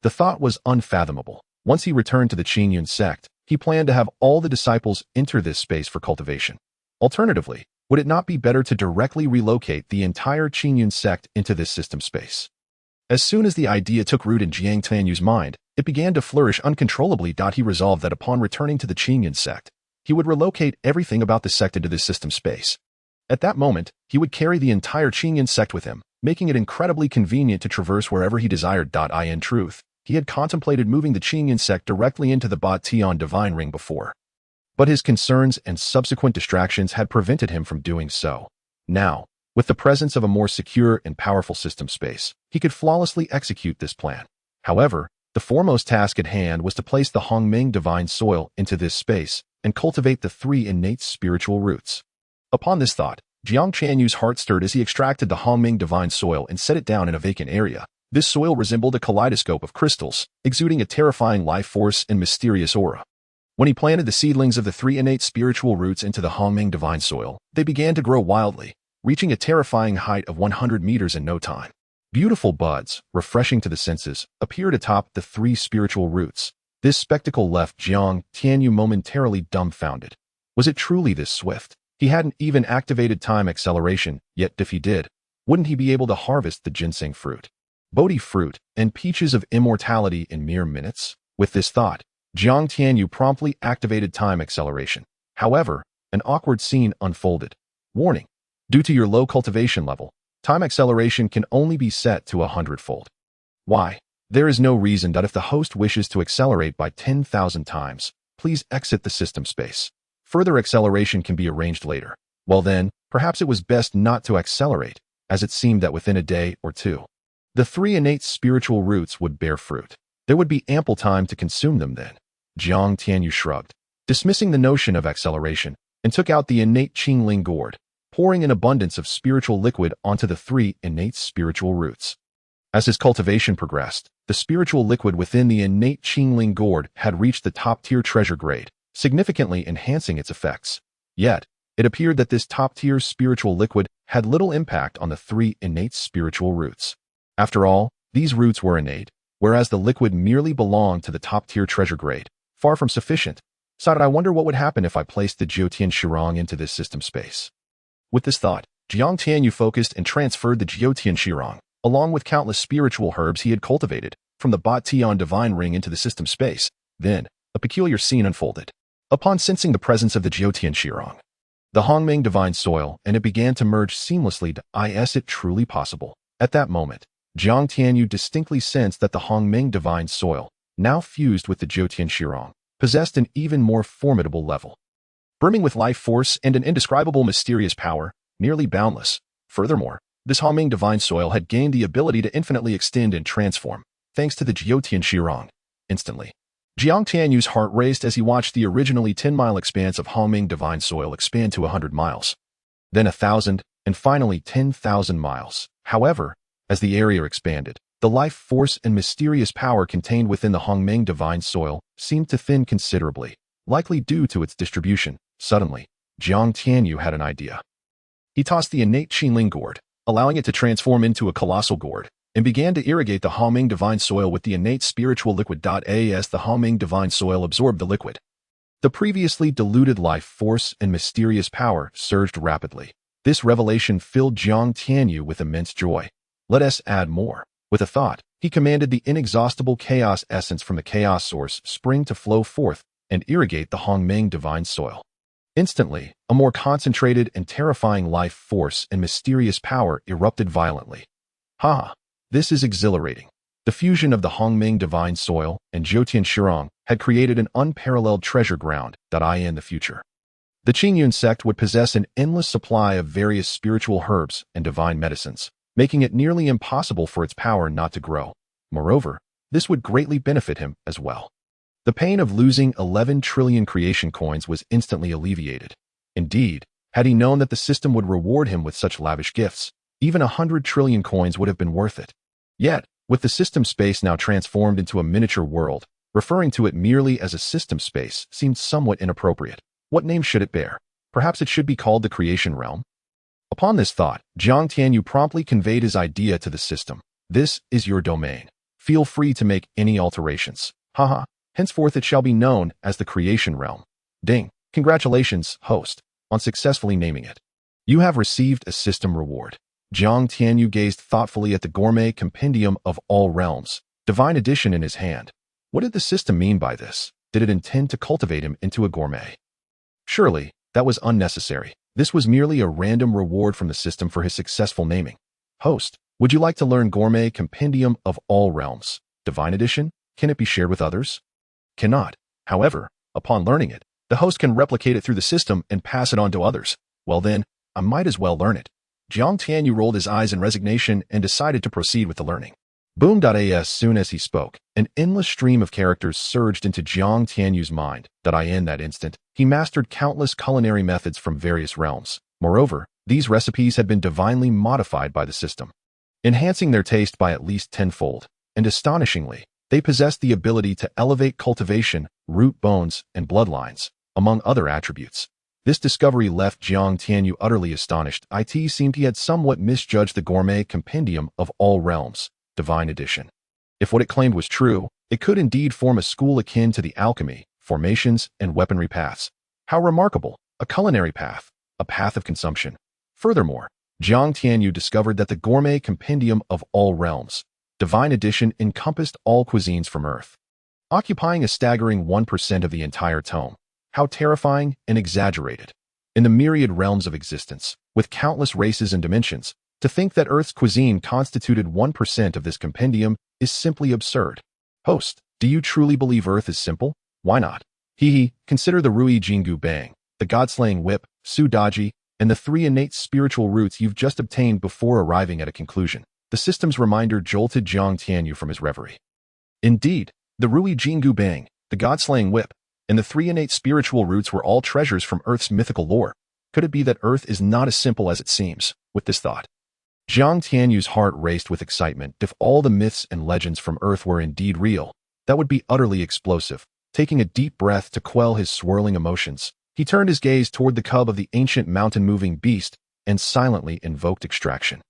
Speaker 1: the thought was unfathomable. Once he returned to the Qingyun Sect, he planned to have all the disciples enter this space for cultivation. Alternatively, would it not be better to directly relocate the entire Qingyun Sect into this system space? As soon as the idea took root in Jiang Tianyu's mind, it began to flourish uncontrollably. He resolved that upon returning to the Qingyun Sect, he would relocate everything about the sect into this system space. At that moment, he would carry the entire Qingyun Sect with him, making it incredibly convenient to traverse wherever he desired. In truth, he had contemplated moving the Qingyun Sect directly into the Batian divine ring before, but his concerns and subsequent distractions had prevented him from doing so. Now, with the presence of a more secure and powerful system space, he could flawlessly execute this plan. However, the foremost task at hand was to place the Hongming divine soil into this space and cultivate the 3 innate spiritual roots. Upon this thought, Jiang Tianyu's heart stirred as he extracted the Hongming divine soil and set it down in a vacant area. This soil resembled a kaleidoscope of crystals, exuding a terrifying life force and mysterious aura. When he planted the seedlings of the 3 innate spiritual roots into the Hongming divine soil, they began to grow wildly, reaching a terrifying height of 100 meters in no time. Beautiful buds, refreshing to the senses, appeared atop the 3 spiritual roots. This spectacle left Jiang Tianyu momentarily dumbfounded. Was it truly this swift? He hadn't even activated time acceleration, yet if he did, wouldn't he be able to harvest the ginseng fruit, Bodhi fruit, and peaches of immortality in mere minutes? With this thought, Jiang Tianyu promptly activated time acceleration. However, an awkward scene unfolded. Warning: due to your low cultivation level, time acceleration can only be set to 100-fold. Why? There is no reason that if the host wishes to accelerate by 10,000 times, please exit the system space. Further acceleration can be arranged later. Well then, perhaps it was best not to accelerate, as it seemed that within a day or two, the 3 innate spiritual roots would bear fruit. There would be ample time to consume them then. Jiang Tianyu shrugged, dismissing the notion of acceleration, and took out the innate Qingling gourd, pouring an abundance of spiritual liquid onto the 3 innate spiritual roots. As his cultivation progressed, the spiritual liquid within the innate Qingling gourd had reached the top-tier treasure grade, significantly enhancing its effects. Yet, it appeared that this top-tier spiritual liquid had little impact on the 3 innate spiritual roots. After all, these roots were innate, whereas the liquid merely belonged to the top-tier treasure grade. far from sufficient. So I wonder what would happen if I placed the Jiutian Shirong into this system space. With this thought, Jiang Tianyu focused and transferred the Jiutian Shirong, along with countless spiritual herbs he had cultivated, from the Batian divine ring into the system space. Then, a peculiar scene unfolded. Upon sensing the presence of the Jiutian Shirong, the Hongming divine soil, and it began to merge seamlessly to is it truly possible. At that moment, Jiang Tianyu distinctly sensed that the Hongming divine soil, now fused with the Jiutian Shirong, possessed an even more formidable level. Brimming with life force and an indescribable mysterious power, nearly boundless. Furthermore, this Hongming divine soil had gained the ability to infinitely extend and transform, thanks to the Jiutian Shirong. Instantly, Jiang Tianyu's heart raced as he watched the originally 10-mile expanse of Hongming divine soil expand to 100 miles. Then 1,000, and finally 10,000 miles. However, as the area expanded, the life force and mysterious power contained within the Hongming divine soil seemed to thin considerably, likely due to its distribution. Suddenly, Jiang Tianyu had an idea. He tossed the innate Qinling gourd, allowing it to transform into a colossal gourd, and began to irrigate the Hongming divine soil with the innate spiritual liquid. As the Hongming divine soil absorbed the liquid, the previously diluted life force and mysterious power surged rapidly. This revelation filled Jiang Tianyu with immense joy. Let us add more. With a thought, he commanded the inexhaustible chaos essence from the chaos source spring to flow forth and irrigate the Hongming divine soil. Instantly, a more concentrated and terrifying life force and mysterious power erupted violently. Ha! This is exhilarating. The fusion of the Hongming divine soil and Jiutian Shirong had created an unparalleled treasure ground that in the future. The Qingyun Sect would possess an endless supply of various spiritual herbs and divine medicines, making it nearly impossible for its power not to grow. Moreover, this would greatly benefit him as well. The pain of losing 11 trillion creation coins was instantly alleviated. Indeed, had he known that the system would reward him with such lavish gifts, even 100 trillion coins would have been worth it. Yet, with the system space now transformed into a miniature world, referring to it merely as a system space seemed somewhat inappropriate. What name should it bear? Perhaps it should be called the Creation Realm? Upon this thought, Jiang Tianyu promptly conveyed his idea to the system. This is your domain. Feel free to make any alterations. Haha. Henceforth it shall be known as the Creation Realm. Ding. Congratulations, host, on successfully naming it. You have received a system reward. Jiang Tianyu gazed thoughtfully at the gourmet compendium of all realms, divine edition in his hand. What did the system mean by this? Did it intend to cultivate him into a gourmet? Surely, that was unnecessary. This was merely a random reward from the system for his successful naming. Host, would you like to learn Gourmet Compendium of All Realms, Divine Edition? Can it be shared with others? Cannot. However, upon learning it, the host can replicate it through the system and pass it on to others. Well then, I might as well learn it. Jiang Tianyu rolled his eyes in resignation and decided to proceed with the learning. Boom. As soon as he spoke, an endless stream of characters surged into Jiang Tianyu's mind. In that instant, he mastered countless culinary methods from various realms. Moreover, these recipes had been divinely modified by the system, enhancing their taste by at least tenfold. And astonishingly, they possessed the ability to elevate cultivation, root bones, and bloodlines, among other attributes. This discovery left Jiang Tianyu utterly astonished. It seemed he had somewhat misjudged the Gourmet Compendium of All Realms, Divine Edition. If what it claimed was true, it could indeed form a school akin to the alchemy, formations, and weaponry paths. How remarkable! A culinary path, a path of consumption. Furthermore, Jiang Tianyu discovered that the Gourmet Compendium of All Realms, Divine Edition encompassed all cuisines from Earth, occupying a staggering 1% of the entire tome. How terrifying and exaggerated. In the myriad realms of existence, with countless races and dimensions, to think that Earth's cuisine constituted 1% of this compendium is simply absurd. Host, do you truly believe Earth is simple? Why not? Consider the Ruyi Jingu Bang, the God-slaying whip, Su Daji, and the 3 innate spiritual roots you've just obtained before arriving at a conclusion. The system's reminder jolted Jiang Tianyu from his reverie. Indeed, the Ruyi Jingu Bang, the God-slaying whip, and the 3 innate spiritual roots were all treasures from Earth's mythical lore. Could it be that Earth is not as simple as it seems? With this thought, Jiang Tianyu's heart raced with excitement. If all the myths and legends from Earth were indeed real, that would be utterly explosive. Taking a deep breath to quell his swirling emotions, he turned his gaze toward the cub of the ancient mountain-moving beast and silently invoked extraction.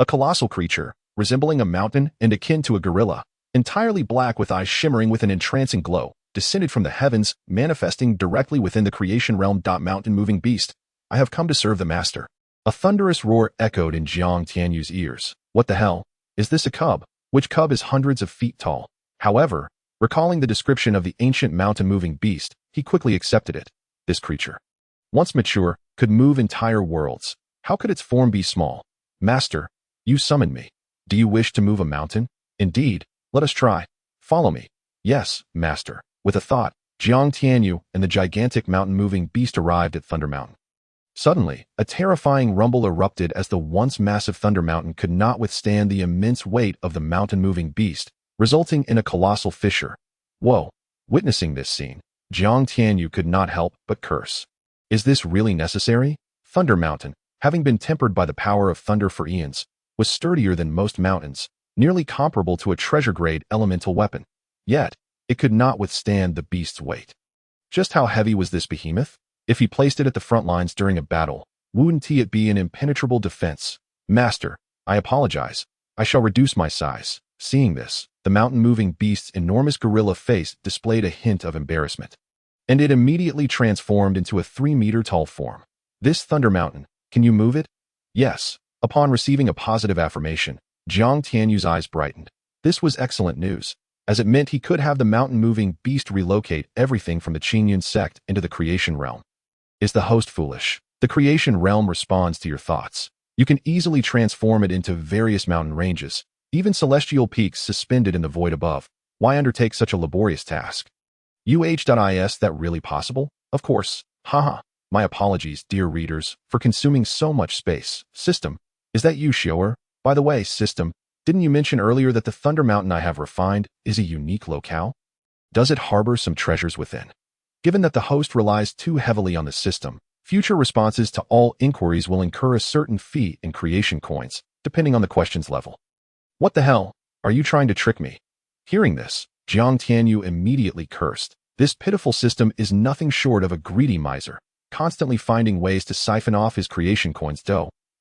Speaker 1: A colossal creature, resembling a mountain and akin to a gorilla, entirely black with eyes shimmering with an entrancing glow, descended from the heavens, manifesting directly within the creation realm. Mountain-moving beast, I have come to serve the master. A thunderous roar echoed in Jiang Tianyu's ears. What the hell? Is this a cub? Which cub is hundreds of feet tall? However, recalling the description of the ancient mountain-moving beast, he quickly accepted it. This creature, once mature, could move entire worlds. How could its form be small? Master, you summoned me. Do you wish to move a mountain? Indeed, let us try. Follow me. Yes, master. With a thought, Jiang Tianyu and the gigantic mountain-moving beast arrived at Thunder Mountain. Suddenly, a terrifying rumble erupted as the once massive Thunder Mountain could not withstand the immense weight of the mountain-moving beast, resulting in a colossal fissure. Whoa! Witnessing this scene, Jiang Tianyu could not help but curse. Is this really necessary? Thunder Mountain, having been tempered by the power of thunder for eons, was sturdier than most mountains, nearly comparable to a treasure-grade elemental weapon. Yet, it could not withstand the beast's weight. Just how heavy was this behemoth? If he placed it at the front lines during a battle, wouldn't it be an impenetrable defense? Master, I apologize. I shall reduce my size. Seeing this, the mountain-moving beast's enormous gorilla face displayed a hint of embarrassment, and it immediately transformed into a 3-meter-tall form. This Thunder Mountain, can you move it? Yes. Upon receiving a positive affirmation, Jiang Tianyu's eyes brightened. This was excellent news, as it meant he could have the mountain-moving beast relocate everything from the Qingyun Sect into the creation realm. Is the host foolish? The creation realm responds to your thoughts. You can easily transform it into various mountain ranges, even celestial peaks suspended in the void above. Why undertake such a laborious task? Is that really possible? Of course. Haha. My apologies, dear readers, for consuming so much space. System, is that you, Shower? By the way, System, didn't you mention earlier that the Thunder Mountain I have refined is a unique locale? Does it harbor some treasures within? Given that the host relies too heavily on the system, future responses to all inquiries will incur a certain fee in creation coins, depending on the question's level. What the hell? Are you trying to trick me? Hearing this, Jiang Tianyu immediately cursed. This pitiful system is nothing short of a greedy miser, constantly finding ways to siphon off his creation coins.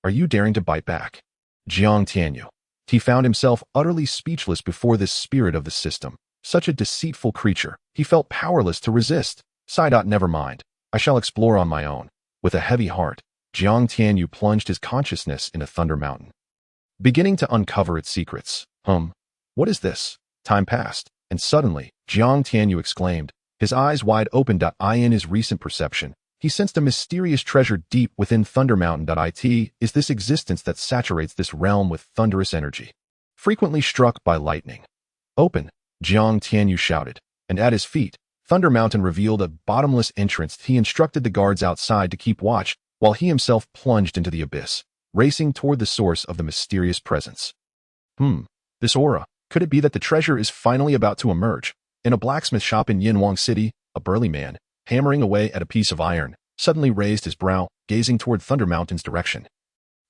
Speaker 1: Are you daring to bite back? Jiang Tianyu. He found himself utterly speechless before this spirit of the system. Such a deceitful creature, he felt powerless to resist. Never mind. I shall explore on my own. With a heavy heart, Jiang Tianyu plunged his consciousness into Thunder Mountain, beginning to uncover its secrets. What is this? Time passed, and suddenly, Jiang Tianyu exclaimed, his eyes wide open. In his recent perception, he sensed a mysterious treasure deep within Thunder Mountain. It is this existence that saturates this realm with thunderous energy, frequently struck by lightning. Open, Jiang Tianyu shouted, and at his feet, Thunder Mountain revealed a bottomless entrance. He instructed the guards outside to keep watch, while he himself plunged into the abyss, racing toward the source of the mysterious presence. This aura, could it be that the treasure is finally about to emerge? In a blacksmith shop in Yinwang City, a burly man, hammering away at a piece of iron, suddenly raised his brow, gazing toward Thunder Mountain's direction.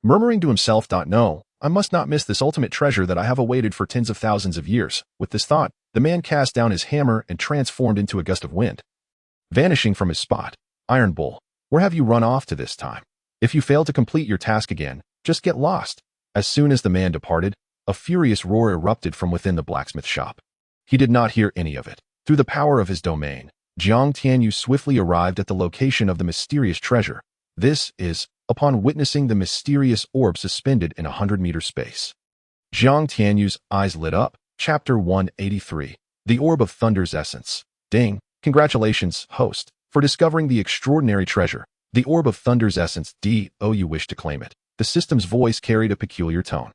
Speaker 1: Murmuring to himself, "No, I must not miss this ultimate treasure that I have awaited for tens of thousands of years." With this thought, the man cast down his hammer and transformed into a gust of wind. Vanishing from his spot, Iron Bull, where have you run off to this time? If you fail to complete your task again, just get lost. As soon as the man departed, a furious roar erupted from within the blacksmith shop. He did not hear any of it. Through the power of his domain, Jiang Tianyu swiftly arrived at the location of the mysterious treasure. This is, upon witnessing the mysterious orb suspended in 100-meter space. Jiang Tianyu's eyes lit up. Chapter 183. The Orb of Thunder's Essence. Ding. Congratulations, host, for discovering the extraordinary treasure, the Orb of Thunder's Essence. You wish to claim it. The system's voice carried a peculiar tone.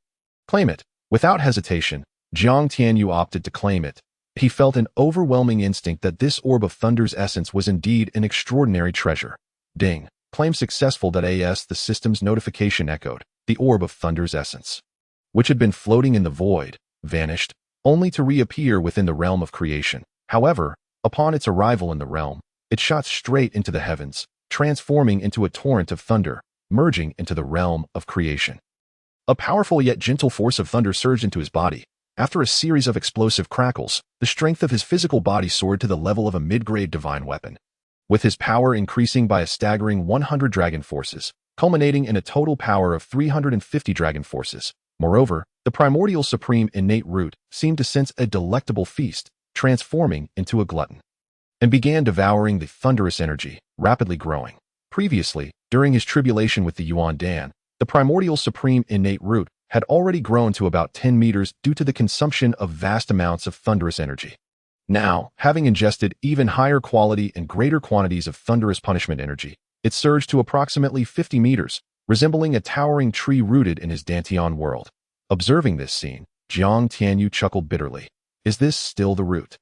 Speaker 1: Claim it. Without hesitation, Jiang Tianyu opted to claim it. He felt an overwhelming instinct that this Orb of Thunder's Essence was indeed an extraordinary treasure. Ding. Claim successful. As the system's notification echoed, the Orb of Thunder's Essence, which had been floating in the void, vanished, only to reappear within the realm of creation. However, upon its arrival in the realm, it shot straight into the heavens, transforming into a torrent of thunder, merging into the realm of creation. A powerful yet gentle force of thunder surged into his body. After a series of explosive crackles, the strength of his physical body soared to the level of a mid-grade divine weapon, with his power increasing by a staggering 100 dragon forces, culminating in a total power of 350 dragon forces. Moreover, the primordial supreme innate root seemed to sense a delectable feast, transforming into a glutton. and began devouring the thunderous energy, rapidly growing. Previously, during his tribulation with the Yuan Dan, the primordial supreme innate root had already grown to about 10 meters due to the consumption of vast amounts of thunderous energy. Now, having ingested even higher quality and greater quantities of thunderous punishment energy, it surged to approximately 50 meters, resembling a towering tree rooted in his dantian world. Observing this scene, Jiang Tianyu chuckled bitterly. Is this still the root?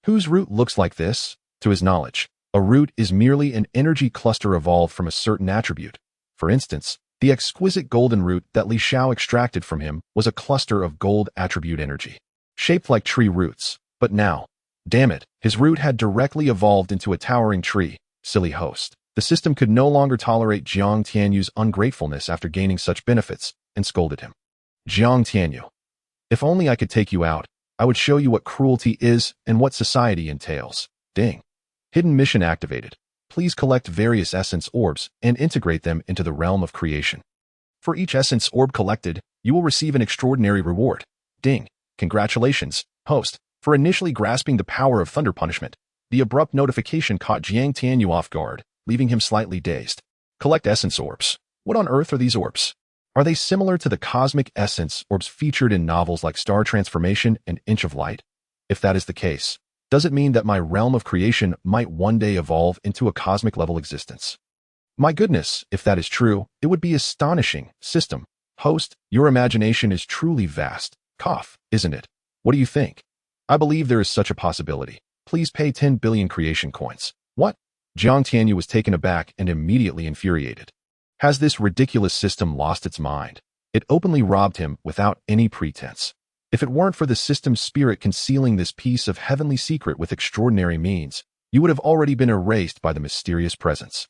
Speaker 1: Whose root looks like this? To his knowledge, a root is merely an energy cluster evolved from a certain attribute. For instance, the exquisite golden root that Li Xiao extracted from him was a cluster of gold attribute energy, shaped like tree roots. But now, damn it, his root had directly evolved into a towering tree. Silly host. The system could no longer tolerate Jiang Tianyu's ungratefulness after gaining such benefits, and scolded him. Jiang Tianyu, if only I could take you out, I would show you what cruelty is and what society entails. Ding. Hidden mission activated. Please collect various essence orbs and integrate them into the realm of creation. For each essence orb collected, you will receive an extraordinary reward. Ding. Congratulations, host, for initially grasping the power of thunder punishment. The abrupt notification caught Jiang Tianyu off guard, leaving him slightly dazed. Collect essence orbs. What on earth are these orbs? Are they similar to the cosmic essence orbs featured in novels like Star Transformation and Inch of Light? If that is the case, does it mean that my realm of creation might one day evolve into a cosmic-level existence? My goodness, if that is true, it would be astonishing. System. Host, your imagination is truly vast. Cough, isn't it? What do you think? I believe there is such a possibility. Please pay 10 billion creation coins. What? Jiang Tianyu was taken aback and immediately infuriated. Has this ridiculous system lost its mind? It openly robbed him without any pretense. If it weren't for the system's spirit concealing this piece of heavenly secret with extraordinary means, you would have already been erased by the mysterious presence.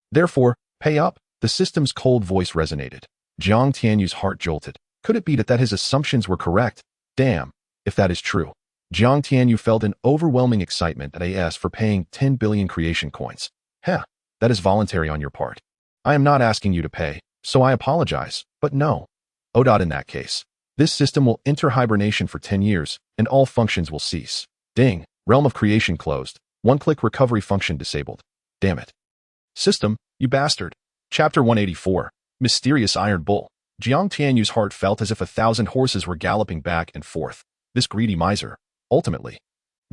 Speaker 1: Therefore, pay up. The system's cold voice resonated. Jiang Tianyu's heart jolted. Could it be that his assumptions were correct? Damn, if that is true. Jiang Tianyu felt an overwhelming excitement at AS for paying 10 billion creation coins. Heh, that is voluntary on your part. I am not asking you to pay, so I apologize, but no. In that case, this system will enter hibernation for 10 years, and all functions will cease. Ding, realm of creation closed. One-click recovery function disabled. Damn it. System, you bastard. Chapter 184, Mysterious Iron Bull. Jiang Tianyu's heart felt as if 1,000 horses were galloping back and forth. This greedy miser. Ultimately,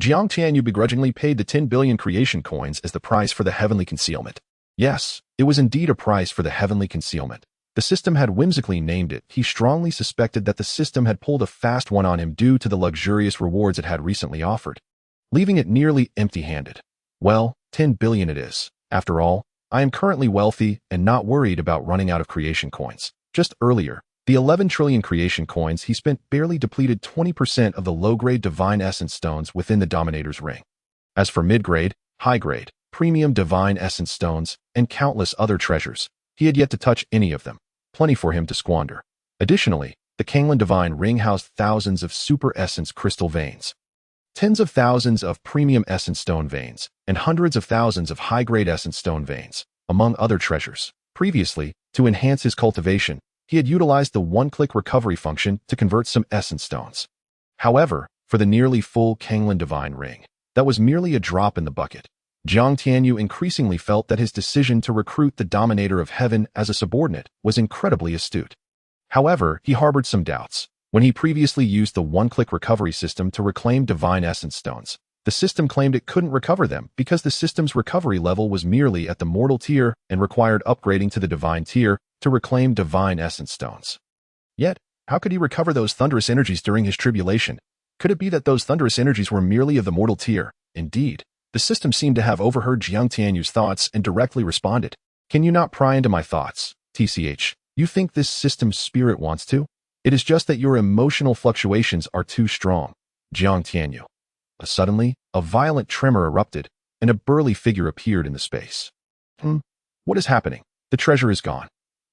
Speaker 1: Jiang Tianyu begrudgingly paid the 10 billion creation coins as the price for the heavenly concealment. Yes, it was indeed a price for the heavenly concealment. The system had whimsically named it. He strongly suspected that the system had pulled a fast one on him due to the luxurious rewards it had recently offered, leaving it nearly empty-handed. Well, 10 billion it is. After all, I am currently wealthy and not worried about running out of creation coins. Just earlier, the 11 trillion creation coins he spent barely depleted 20% of the low-grade divine essence stones within the Dominator's ring. As for mid-grade, high-grade, premium divine essence stones, and countless other treasures, he had yet to touch any of them. Plenty for him to squander. Additionally, the Qingyun divine ring housed thousands of super essence crystal veins, tens of thousands of premium essence stone veins, and hundreds of thousands of high-grade essence stone veins, among other treasures. Previously, to enhance his cultivation, he had utilized the one-click recovery function to convert some essence stones. However, for the nearly full Qingyun divine ring, that was merely a drop in the bucket. Jiang Tianyu increasingly felt that his decision to recruit the Dominator of Heaven as a subordinate was incredibly astute. However, he harbored some doubts. When he previously used the one-click recovery system to reclaim divine essence stones, the system claimed it couldn't recover them because the system's recovery level was merely at the mortal tier and required upgrading to the divine tier to reclaim divine essence stones. Yet, how could he recover those thunderous energies during his tribulation? Could it be that those thunderous energies were merely of the mortal tier? Indeed, the system seemed to have overheard Jiang Tianyu's thoughts and directly responded. Can you not pry into my thoughts, TCH? You think this system's spirit wants to? It is just that your emotional fluctuations are too strong. Jiang Tianyu. Suddenly, a violent tremor erupted, and a burly figure appeared in the space. What is happening? The treasure is gone.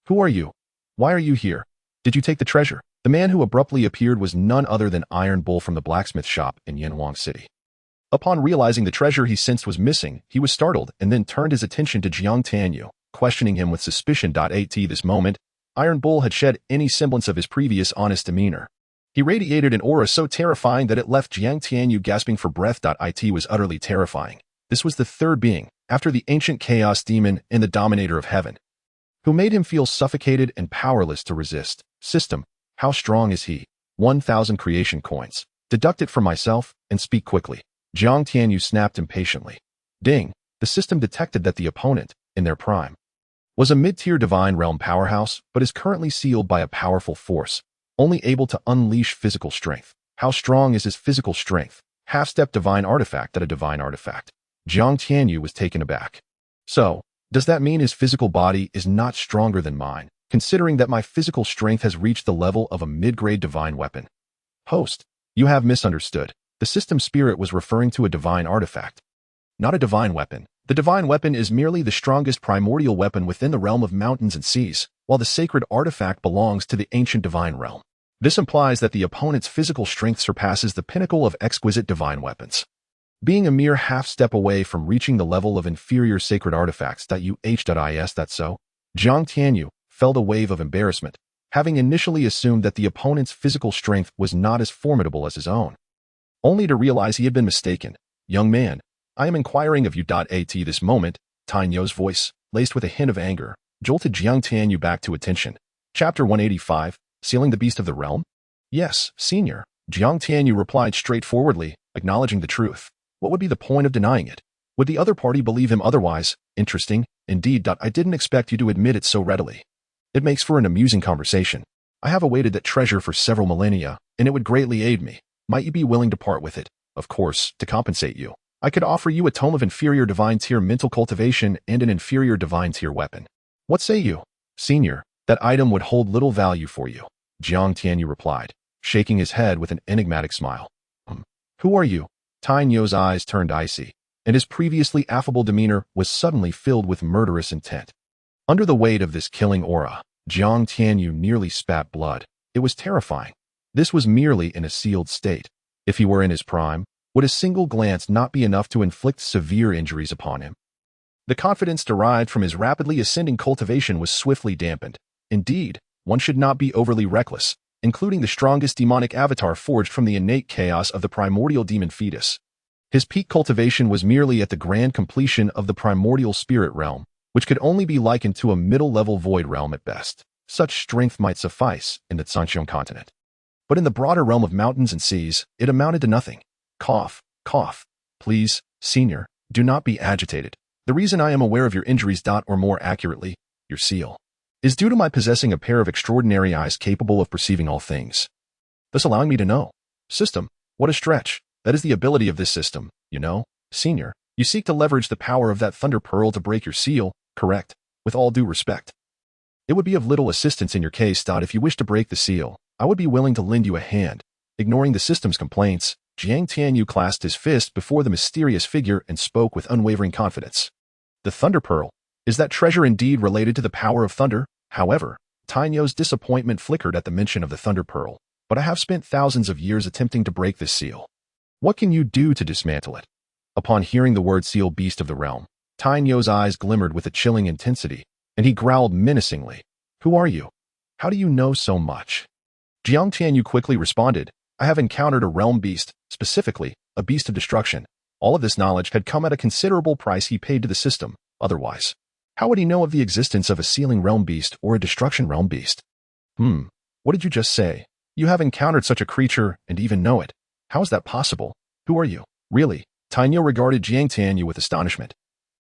Speaker 1: Who are you? Why are you here? Did you take the treasure? The man who abruptly appeared was none other than Iron Bull from the blacksmith shop in Yanhuang City. Upon realizing the treasure he sensed was missing, he was startled and then turned his attention to Jiang Tianyu, questioning him with suspicion. At this moment, Iron Bull had shed any semblance of his previous honest demeanor. He radiated an aura so terrifying that it left Jiang Tianyu gasping for breath. It was utterly terrifying. This was the third being, after the ancient chaos demon and the dominator of heaven, who made him feel suffocated and powerless to resist. System, how strong is he? 1,000 creation coins. Deduct it from myself and speak quickly. Jiang Tianyu snapped impatiently. Ding, the system detected that the opponent, in their prime, was a mid-tier divine realm powerhouse, but is currently sealed by a powerful force, only able to unleash physical strength. How strong is his physical strength? Half-step divine artifact at a divine artifact. Jiang Tianyu was taken aback. So, does that mean his physical body is not stronger than mine, considering that my physical strength has reached the level of a mid-grade divine weapon? Host, you have misunderstood. The system spirit was referring to a divine artifact, not a divine weapon. The divine weapon is merely the strongest primordial weapon within the realm of mountains and seas, while the sacred artifact belongs to the ancient divine realm. This implies that the opponent's physical strength surpasses the pinnacle of exquisite divine weapons, being a mere half-step away from reaching the level of inferior sacred artifacts. Is that so? Jiang Tianyu felt a wave of embarrassment, having initially assumed that the opponent's physical strength was not as formidable as his own, only to realize he had been mistaken. Young man, I am inquiring of you. At this moment, Tanyo's voice, laced with a hint of anger, jolted Jiang Tianyu back to attention. Chapter 185, Sealing the Beast of the Realm? Yes, Senior. Jiang Tianyu replied straightforwardly, acknowledging the truth. What would be the point of denying it? Would the other party believe him otherwise? Interesting, indeed. I didn't expect you to admit it so readily. It makes for an amusing conversation. I have awaited that treasure for several millennia, and it would greatly aid me. Might you be willing to part with it? Of course, to compensate you, I could offer you a tome of inferior divine tier mental cultivation and an inferior divine tier weapon. What say you? Senior, that item would hold little value for you, Jiang Tianyu replied, shaking his head with an enigmatic smile. Who are you? Tanyo's eyes turned icy, and his previously affable demeanor was suddenly filled with murderous intent. Under the weight of this killing aura, Jiang Tianyu nearly spat blood. It was terrifying. This was merely in a sealed state. If he were in his prime, would a single glance not be enough to inflict severe injuries upon him? The confidence derived from his rapidly ascending cultivation was swiftly dampened. Indeed, one should not be overly reckless, including the strongest demonic avatar forged from the innate chaos of the primordial demon fetus. His peak cultivation was merely at the grand completion of the primordial spirit realm, which could only be likened to a middle-level void realm at best. Such strength might suffice in the Qingyun continent. But in the broader realm of mountains and seas, it amounted to nothing. Cough, cough. Please, Senior, do not be agitated. The reason I am aware of your injuries, or more accurately, your seal, is due to my possessing a pair of extraordinary eyes capable of perceiving all things, thus allowing me to know. System, what a stretch. That is the ability of this system, you know. Senior, you seek to leverage the power of that thunder pearl to break your seal, correct? With all due respect, it would be of little assistance in your case. If you wish to break the seal, I would be willing to lend you a hand. Ignoring the system's complaints, Jiang Tianyu clasped his fist before the mysterious figure and spoke with unwavering confidence. The Thunder Pearl. Is that treasure indeed related to the power of thunder? However, Tanyo's disappointment flickered at the mention of the Thunder Pearl. But I have spent thousands of years attempting to break this seal. What can you do to dismantle it? Upon hearing the word seal, beast of the realm, Tanyo's eyes glimmered with a chilling intensity, and he growled menacingly. Who are you? How do you know so much? Jiang Tianyu quickly responded, I have encountered a realm beast, specifically, a beast of destruction. All of this knowledge had come at a considerable price he paid to the system. Otherwise, how would he know of the existence of a sealing realm beast or a destruction realm beast? What did you just say? You have encountered such a creature and even know it. How is that possible? Who are you? Really? Tanyo regarded Jiang Tianyu with astonishment,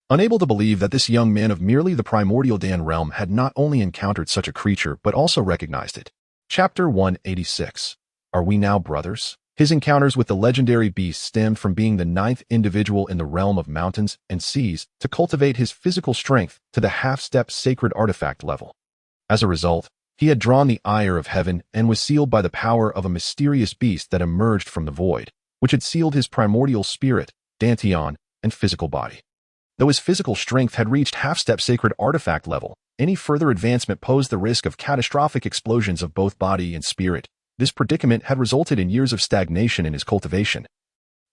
Speaker 1: unable to believe that this young man of merely the primordial Dan realm had not only encountered such a creature but also recognized it. Chapter 186. Are we now brothers? His encounters with the legendary beast stemmed from being the ninth individual in the realm of mountains and seas to cultivate his physical strength to the half-step sacred artifact level. As a result, he had drawn the ire of heaven and was sealed by the power of a mysterious beast that emerged from the void, which had sealed his primordial spirit, dantian, and physical body. Though his physical strength had reached half-step sacred artifact level, any further advancement posed the risk of catastrophic explosions of both body and spirit. This predicament had resulted in years of stagnation in his cultivation.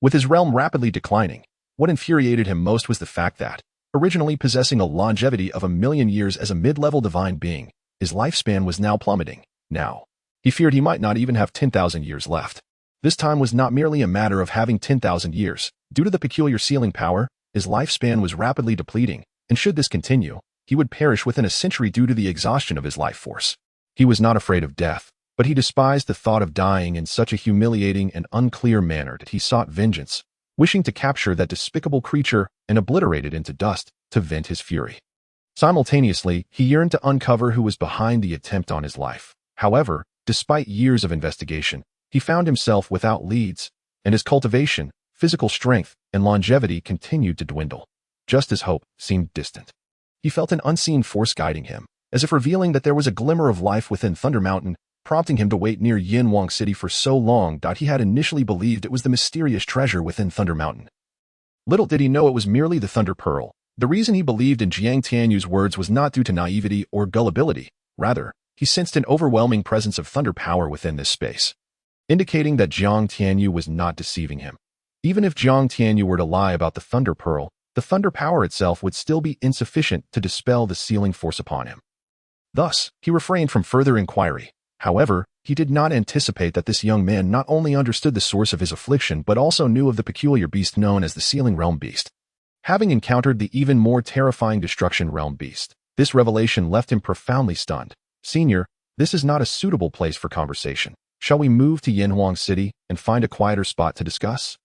Speaker 1: With his realm rapidly declining, what infuriated him most was the fact that, originally possessing a longevity of 1,000,000 years as a mid-level divine being, his lifespan was now plummeting. Now, he feared he might not even have 10,000 years left. This time was not merely a matter of having 10,000 years. Due to the peculiar sealing power, his lifespan was rapidly depleting, and should this continue, he would perish within a century due to the exhaustion of his life force. He was not afraid of death, but he despised the thought of dying in such a humiliating and unclear manner that he sought vengeance, wishing to capture that despicable creature and obliterate it into dust to vent his fury. Simultaneously, he yearned to uncover who was behind the attempt on his life. However, despite years of investigation, he found himself without leads, and his cultivation, physical strength, and longevity continued to dwindle, just as hope seemed distant. He felt an unseen force guiding him, as if revealing that there was a glimmer of life within Thunder Mountain, prompting him to wait near Yinhuang City for so long that he had initially believed it was the mysterious treasure within Thunder Mountain. Little did he know it was merely the Thunder Pearl. The reason he believed in Jiang Tianyu's words was not due to naivety or gullibility. Rather, he sensed an overwhelming presence of thunder power within this space, indicating that Jiang Tianyu was not deceiving him. Even if Jiang Tianyu were to lie about the Thunder Pearl, the thunder power itself would still be insufficient to dispel the sealing force upon him. Thus, he refrained from further inquiry. However, he did not anticipate that this young man not only understood the source of his affliction but also knew of the peculiar beast known as the Sealing Realm Beast. Having encountered the even more terrifying Destruction Realm Beast, this revelation left him profoundly stunned. "Senior, this is not a suitable place for conversation. Shall we move to Yinhuang City and find a quieter spot to discuss?"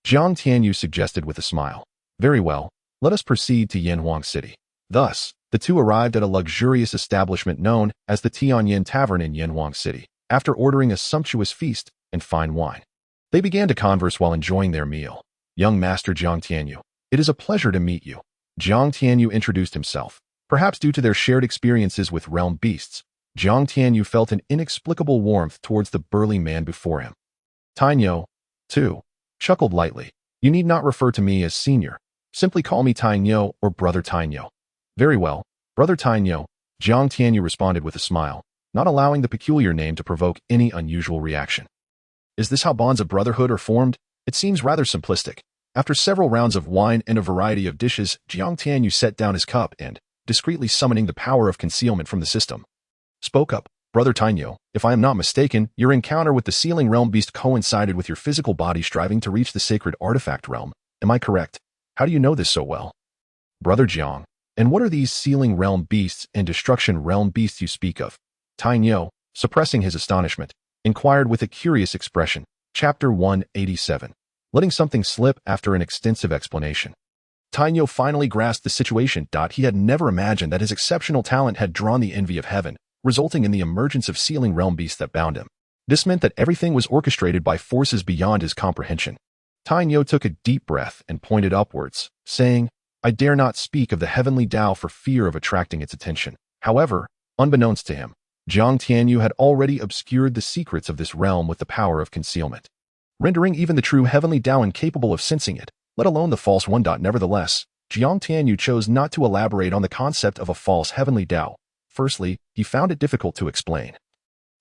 Speaker 1: Jiang Tianyu suggested with a smile. "Very well, let us proceed to Yinhuang City." Thus, the two arrived at a luxurious establishment known as the Tianyin Tavern in Yinhuang City, after ordering a sumptuous feast and fine wine. They began to converse while enjoying their meal. "Young Master Jiang Tianyu, it is a pleasure to meet you." Jiang Tianyu introduced himself. Perhaps due to their shared experiences with realm beasts, Jiang Tianyu felt an inexplicable warmth towards the burly man before him. Tainyo, too, chuckled lightly. "You need not refer to me as senior. Simply call me Tainyo or Brother Tainyo." "Very well, Brother Tainyo," Jiang Tianyu responded with a smile, not allowing the peculiar name to provoke any unusual reaction. "Is this how bonds of brotherhood are formed? It seems rather simplistic." After several rounds of wine and a variety of dishes, Jiang Tianyu set down his cup and, discreetly summoning the power of concealment from the system, spoke up. "Brother Tainyo, if I am not mistaken, your encounter with the Sealing Realm Beast coincided with your physical body striving to reach the sacred artifact realm. Am I correct? How do you know this so well?" "Brother Jiang, and what are these Sealing Realm Beasts and Destruction Realm Beasts you speak of?" Tainyo, suppressing his astonishment, inquired with a curious expression. Chapter 187. Letting something slip after an extensive explanation. Tainyo finally grasped the situation. He had never imagined that his exceptional talent had drawn the envy of heaven, resulting in the emergence of Sealing Realm Beasts that bound him. This meant that everything was orchestrated by forces beyond his comprehension. Tainyo took a deep breath and pointed upwards, saying, "I dare not speak of the heavenly Tao for fear of attracting its attention." However, unbeknownst to him, Jiang Tianyu had already obscured the secrets of this realm with the power of concealment, rendering even the true heavenly Tao incapable of sensing it, let alone the false one. Nevertheless, Jiang Tianyu chose not to elaborate on the concept of a false heavenly Tao. Firstly, he found it difficult to explain.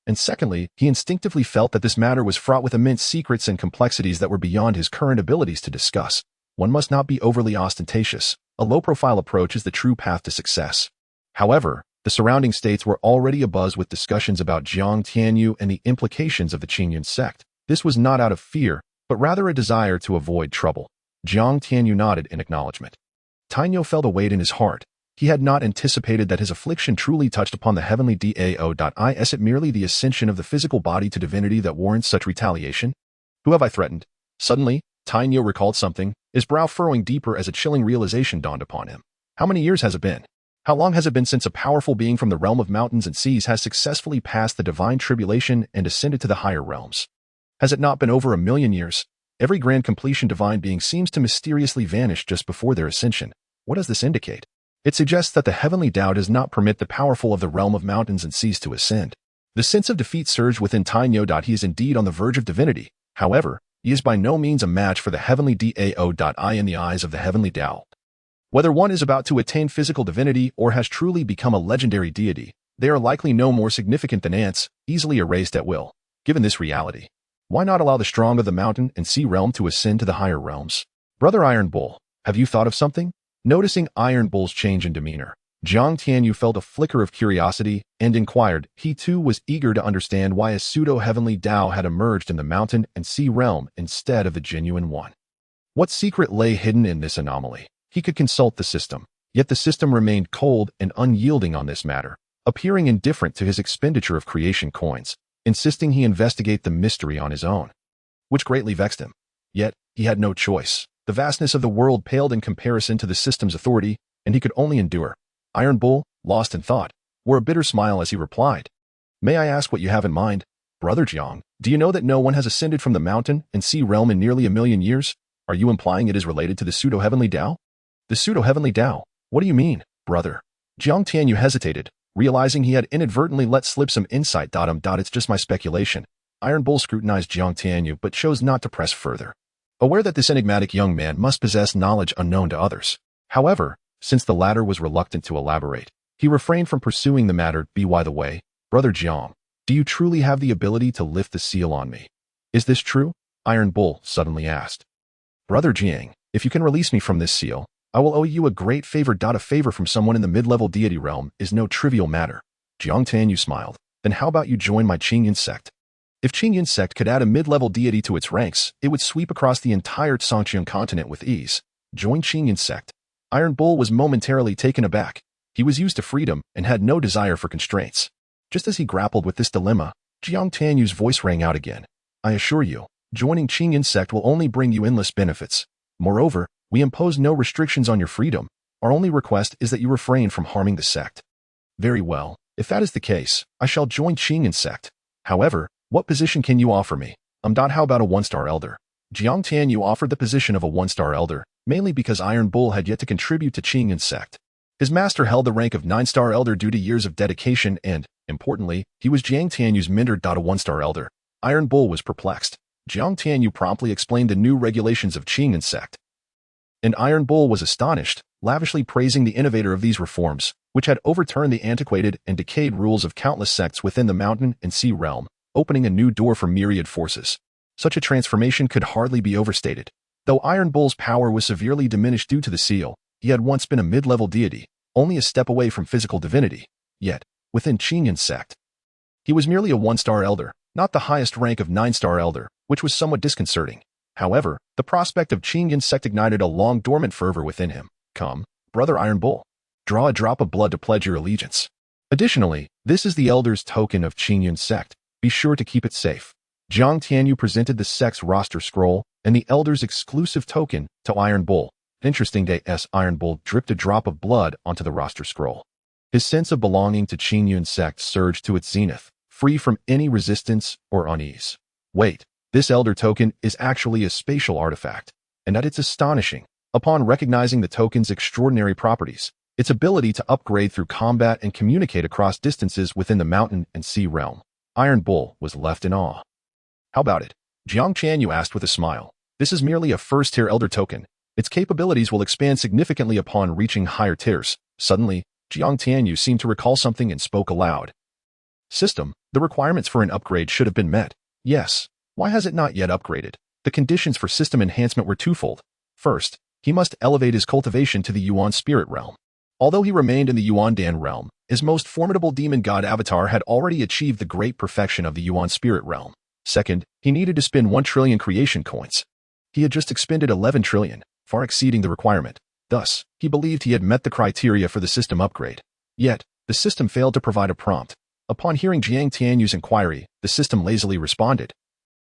Speaker 1: And secondly, he instinctively felt that this matter was fraught with immense secrets and complexities that were beyond his current abilities to discuss. One must not be overly ostentatious. A low-profile approach is the true path to success. However, the surrounding states were already abuzz with discussions about Jiang Tianyu and the implications of the Qingyun Sect. This was not out of fear, but rather a desire to avoid trouble. Jiang Tianyu nodded in acknowledgement. Tainyo felt a weight in his heart. He had not anticipated that his affliction truly touched upon the heavenly Dao. Is it merely the ascension of the physical body to divinity that warrants such retaliation? Who have I threatened? Suddenly, Tainyo recalled something, his brow furrowing deeper as a chilling realization dawned upon him. How many years has it been? How long has it been since a powerful being from the realm of mountains and seas has successfully passed the divine tribulation and ascended to the higher realms? Has it not been over 1,000,000 years? Every grand completion divine being seems to mysteriously vanish just before their ascension. What does this indicate? It suggests that the heavenly Tao does not permit the powerful of the realm of mountains and seas to ascend. The sense of defeat surged within Tainyo. He is indeed on the verge of divinity. However, he is by no means a match for the heavenly Dao in the eyes of the heavenly Tao. Whether one is about to attain physical divinity or has truly become a legendary deity, they are likely no more significant than ants, easily erased at will. Given this reality, why not allow the strong of the mountain and sea realm to ascend to the higher realms? Brother Iron Bull, have you thought of something? Noticing Iron Bull's change in demeanor, Jiang Tianyu felt a flicker of curiosity and inquired. He too was eager to understand why a pseudo-heavenly Tao had emerged in the mountain and sea realm instead of the genuine one. What secret lay hidden in this anomaly? He could consult the system, yet the system remained cold and unyielding on this matter, appearing indifferent to his expenditure of creation coins, insisting he investigate the mystery on his own, which greatly vexed him. Yet, he had no choice. The vastness of the world paled in comparison to the system's authority, and he could only endure. Iron Bull, lost in thought, wore a bitter smile as he replied, "May I ask what you have in mind? Brother Jiang, do you know that no one has ascended from the mountain and sea realm in nearly 1,000,000 years? Are you implying it is related to the pseudo-heavenly Tao?" "The pseudo-heavenly Tao? What do you mean, brother?" Jiang Tianyu hesitated, realizing he had inadvertently let slip some insight. It's just my speculation. Iron Bull scrutinized Jiang Tianyu but chose not to press further, aware that this enigmatic young man must possess knowledge unknown to others. However, since the latter was reluctant to elaborate, he refrained from pursuing the matter. By the way, Brother Jiang, do you truly have the ability to lift the seal on me? Is this true? Iron Bull suddenly asked. Brother Jiang, if you can release me from this seal, I will owe you a great favor. A favor from someone in the mid-level deity realm is no trivial matter. Jiang Tianyu smiled. Then how about you join my Qingyun Sect? If Qingyun Sect could add a mid-level deity to its ranks, it would sweep across the entire Zhongqiang continent with ease. Join Qingyun Sect. Iron Bull was momentarily taken aback. He was used to freedom and had no desire for constraints. Just as he grappled with this dilemma, Jiang Tianyu's voice rang out again. I assure you, joining Qingyun Sect will only bring you endless benefits. Moreover, we impose no restrictions on your freedom. Our only request is that you refrain from harming the sect. Very well. If that is the case, I shall join Qingyun Sect. However, what position can you offer me? How about a one-star elder? Jiang Tianyu offered the position of a one-star elder, mainly because Iron Bull had yet to contribute to Qingyun Sect. His master held the rank of 9-star elder due to years of dedication and, importantly, he was Jiang Tianyu's mentor. A one-star elder. Iron Bull was perplexed. Jiang Tianyu promptly explained the new regulations of Qingyun Sect. And Iron Bull was astonished, lavishly praising the innovator of these reforms, which had overturned the antiquated and decayed rules of countless sects within the mountain and sea realm, opening a new door for myriad forces. Such a transformation could hardly be overstated. Though Iron Bull's power was severely diminished due to the seal, he had once been a mid-level deity, only a step away from physical divinity. Yet, within Qingyun Sect, he was merely a one-star elder, not the highest rank of 9-star elder, which was somewhat disconcerting. However, the prospect of Qingyun Sect ignited a long-dormant fervor within him. Come, Brother Iron Bull. Draw a drop of blood to pledge your allegiance. Additionally, this is the elder's token of Qingyun Sect. Be sure to keep it safe. Jiang Tianyu presented the sect's roster scroll and the elder's exclusive token to Iron Bull. Interesting day as Iron Bull dripped a drop of blood onto the roster scroll. His sense of belonging to Qingyun Sect surged to its zenith, free from any resistance or unease. Wait, this elder token is actually a spatial artifact, and that it's astonishing. Upon recognizing the token's extraordinary properties, its ability to upgrade through combat and communicate across distances within the mountain and sea realm, Iron Bull was left in awe. How about it? Jiang Tianyu asked with a smile. This is merely a first-tier elder token. Its capabilities will expand significantly upon reaching higher tiers. Suddenly, Jiang Tianyu seemed to recall something and spoke aloud. System, the requirements for an upgrade should have been met. Yes. Why has it not yet upgraded? The conditions for system enhancement were twofold. First, he must elevate his cultivation to the Yuan spirit realm. Although he remained in the Yuan Dan realm, his most formidable demon god avatar had already achieved the great perfection of the Yuan spirit realm. Second, he needed to spend 1 trillion creation coins. He had just expended 11 trillion, far exceeding the requirement. Thus, he believed he had met the criteria for the system upgrade. Yet, the system failed to provide a prompt. Upon hearing Jiang Tianyu's inquiry, the system lazily responded.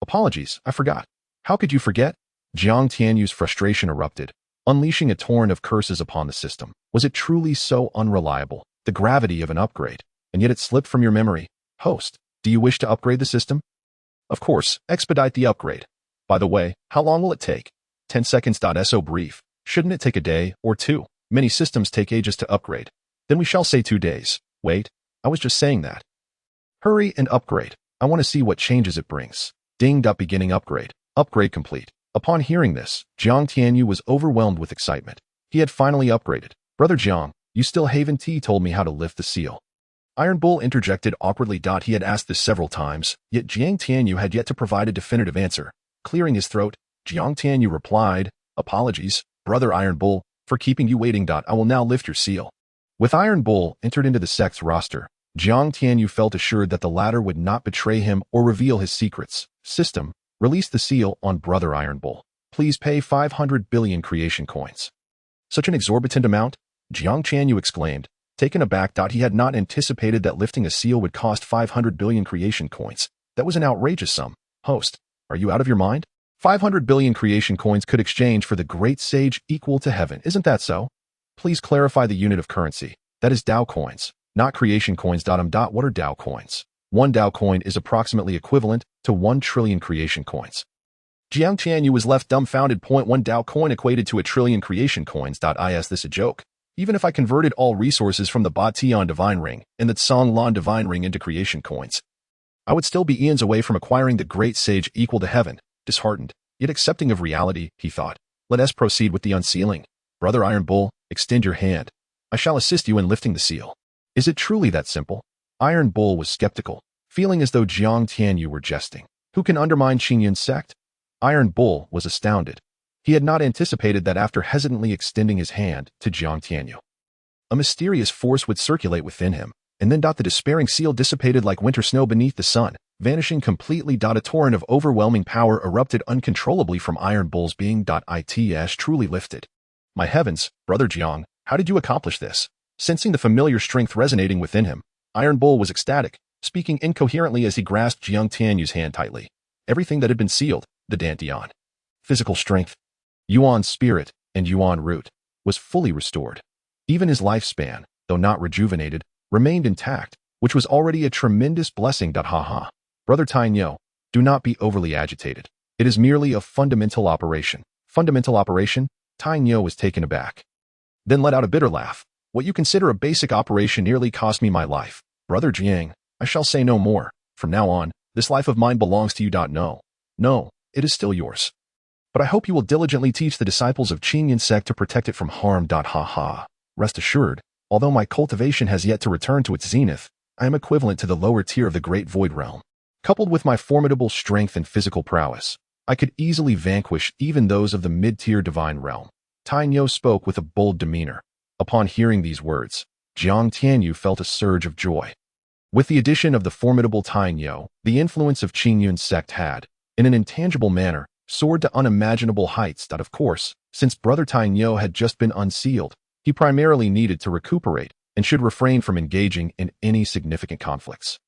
Speaker 1: Apologies, I forgot. How could you forget? Jiang Tianyu's frustration erupted, unleashing a torrent of curses upon the system. Was it truly so unreliable, the gravity of an upgrade, and yet it slipped from your memory? Host, do you wish to upgrade the system? Of course, expedite the upgrade. By the way, how long will it take? 10 seconds. So brief. Shouldn't it take a day or two? Many systems take ages to upgrade. Then we shall say 2 days. Wait, I was just saying that. Hurry and upgrade. I want to see what changes it brings. Dinged up beginning upgrade. Upgrade complete. Upon hearing this, Jiang Tianyu was overwhelmed with excitement. He had finally upgraded. Brother Jiang, you still haven't told me how to lift the seal. Iron Bull interjected awkwardly. He had asked this several times, yet Jiang Tianyu had yet to provide a definitive answer. Clearing his throat, Jiang Tianyu replied, Apologies, Brother Iron Bull, for keeping you waiting. I will now lift your seal. With Iron Bull entered into the sect's roster, Jiang Tianyu felt assured that the latter would not betray him or reveal his secrets. System, release the seal on Brother Iron Bull. Please pay 500 billion creation coins. Such an exorbitant amount? Jiang Tianyu exclaimed, taken aback. He had not anticipated that lifting a seal would cost 500 billion creation coins. That was an outrageous sum. Host, are you out of your mind? 500 billion creation coins could exchange for the great sage equal to heaven, isn't that so? Please clarify the unit of currency. That is Dao coins, not creation coins. What are Dao coins? One Dao coin is approximately equivalent to 1 trillion creation coins. Jiang Tianyu was left dumbfounded. 1 Dao coin equated to 1 trillion creation coins. Is this a joke? Even if I converted all resources from the Batian divine ring and the Tsonglan divine ring into creation coins, I would still be eons away from acquiring the great sage equal to heaven. Disheartened, yet accepting of reality, he thought, let us proceed with the unsealing. Brother Iron Bull, extend your hand. I shall assist you in lifting the seal. Is it truly that simple? Iron Bull was skeptical, feeling as though Jiang Tianyu were jesting. Who can undermine Qingyun Sect? Iron Bull was astounded. He had not anticipated that after hesitantly extending his hand to Jiang Tianyu, a mysterious force would circulate within him, and then the despairing seal dissipated like winter snow beneath the sun, vanishing completely. A torrent of overwhelming power erupted uncontrollably from Iron Bull's being. It's truly lifted. My heavens, Brother Jiang, how did you accomplish this? Sensing the familiar strength resonating within him, Iron Bull was ecstatic, speaking incoherently as he grasped Jiang Tianyu's hand tightly. Everything that had been sealed, the dantian, physical strength, yuan spirit, and yuan root, was fully restored. Even his lifespan, though not rejuvenated, remained intact, which was already a tremendous blessing. Brother Tainyo, do not be overly agitated. It is merely a fundamental operation. Fundamental operation? Tainyo was taken aback. Then let out a bitter laugh. What you consider a basic operation nearly cost me my life. Brother Jiang, I shall say no more. From now on, this life of mine belongs to you. No, it is still yours. But I hope you will diligently teach the disciples of Qingyun Sect to protect it from harm. Rest assured, although my cultivation has yet to return to its zenith, I am equivalent to the lower tier of the Great Void Realm. Coupled with my formidable strength and physical prowess, I could easily vanquish even those of the mid-tier Divine Realm. Tainyo spoke with a bold demeanor. Upon hearing these words, Jiang Tianyu felt a surge of joy. With the addition of the formidable Tainyo, the influence of Qingyun Sect had, in an intangible manner, soared to unimaginable heights. Of course, since Brother Tainyo had just been unsealed, he primarily needed to recuperate and should refrain from engaging in any significant conflicts.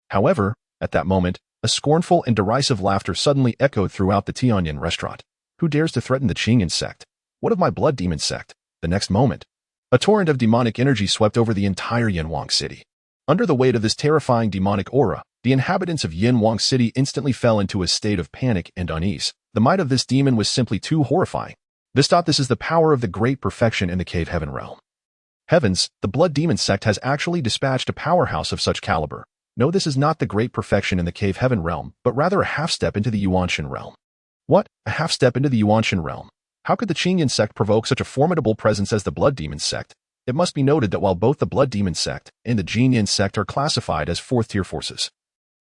Speaker 1: However, at that moment, a scornful and derisive laughter suddenly echoed throughout the Tianyan restaurant. Who dares to threaten the Qingyun Sect? What of my blood demon sect? The next moment, a torrent of demonic energy swept over the entire Yinhuang city. Under the weight of this terrifying demonic aura, the inhabitants of Yinhuang city instantly fell into a state of panic and unease. The might of this demon was simply too horrifying. This is the power of the great perfection in the cave heaven realm. Heavens, the blood demon sect has actually dispatched a powerhouse of such caliber. No, this is not the great perfection in the cave heaven realm, but rather a half-step into the Yuanshan realm. What? A half-step into the Yuanshan realm? How could the Qingyun Sect provoke such a formidable presence as the Blood Demon Sect? It must be noted that while both the Blood Demon Sect and the Qingyun Sect are classified as fourth-tier forces,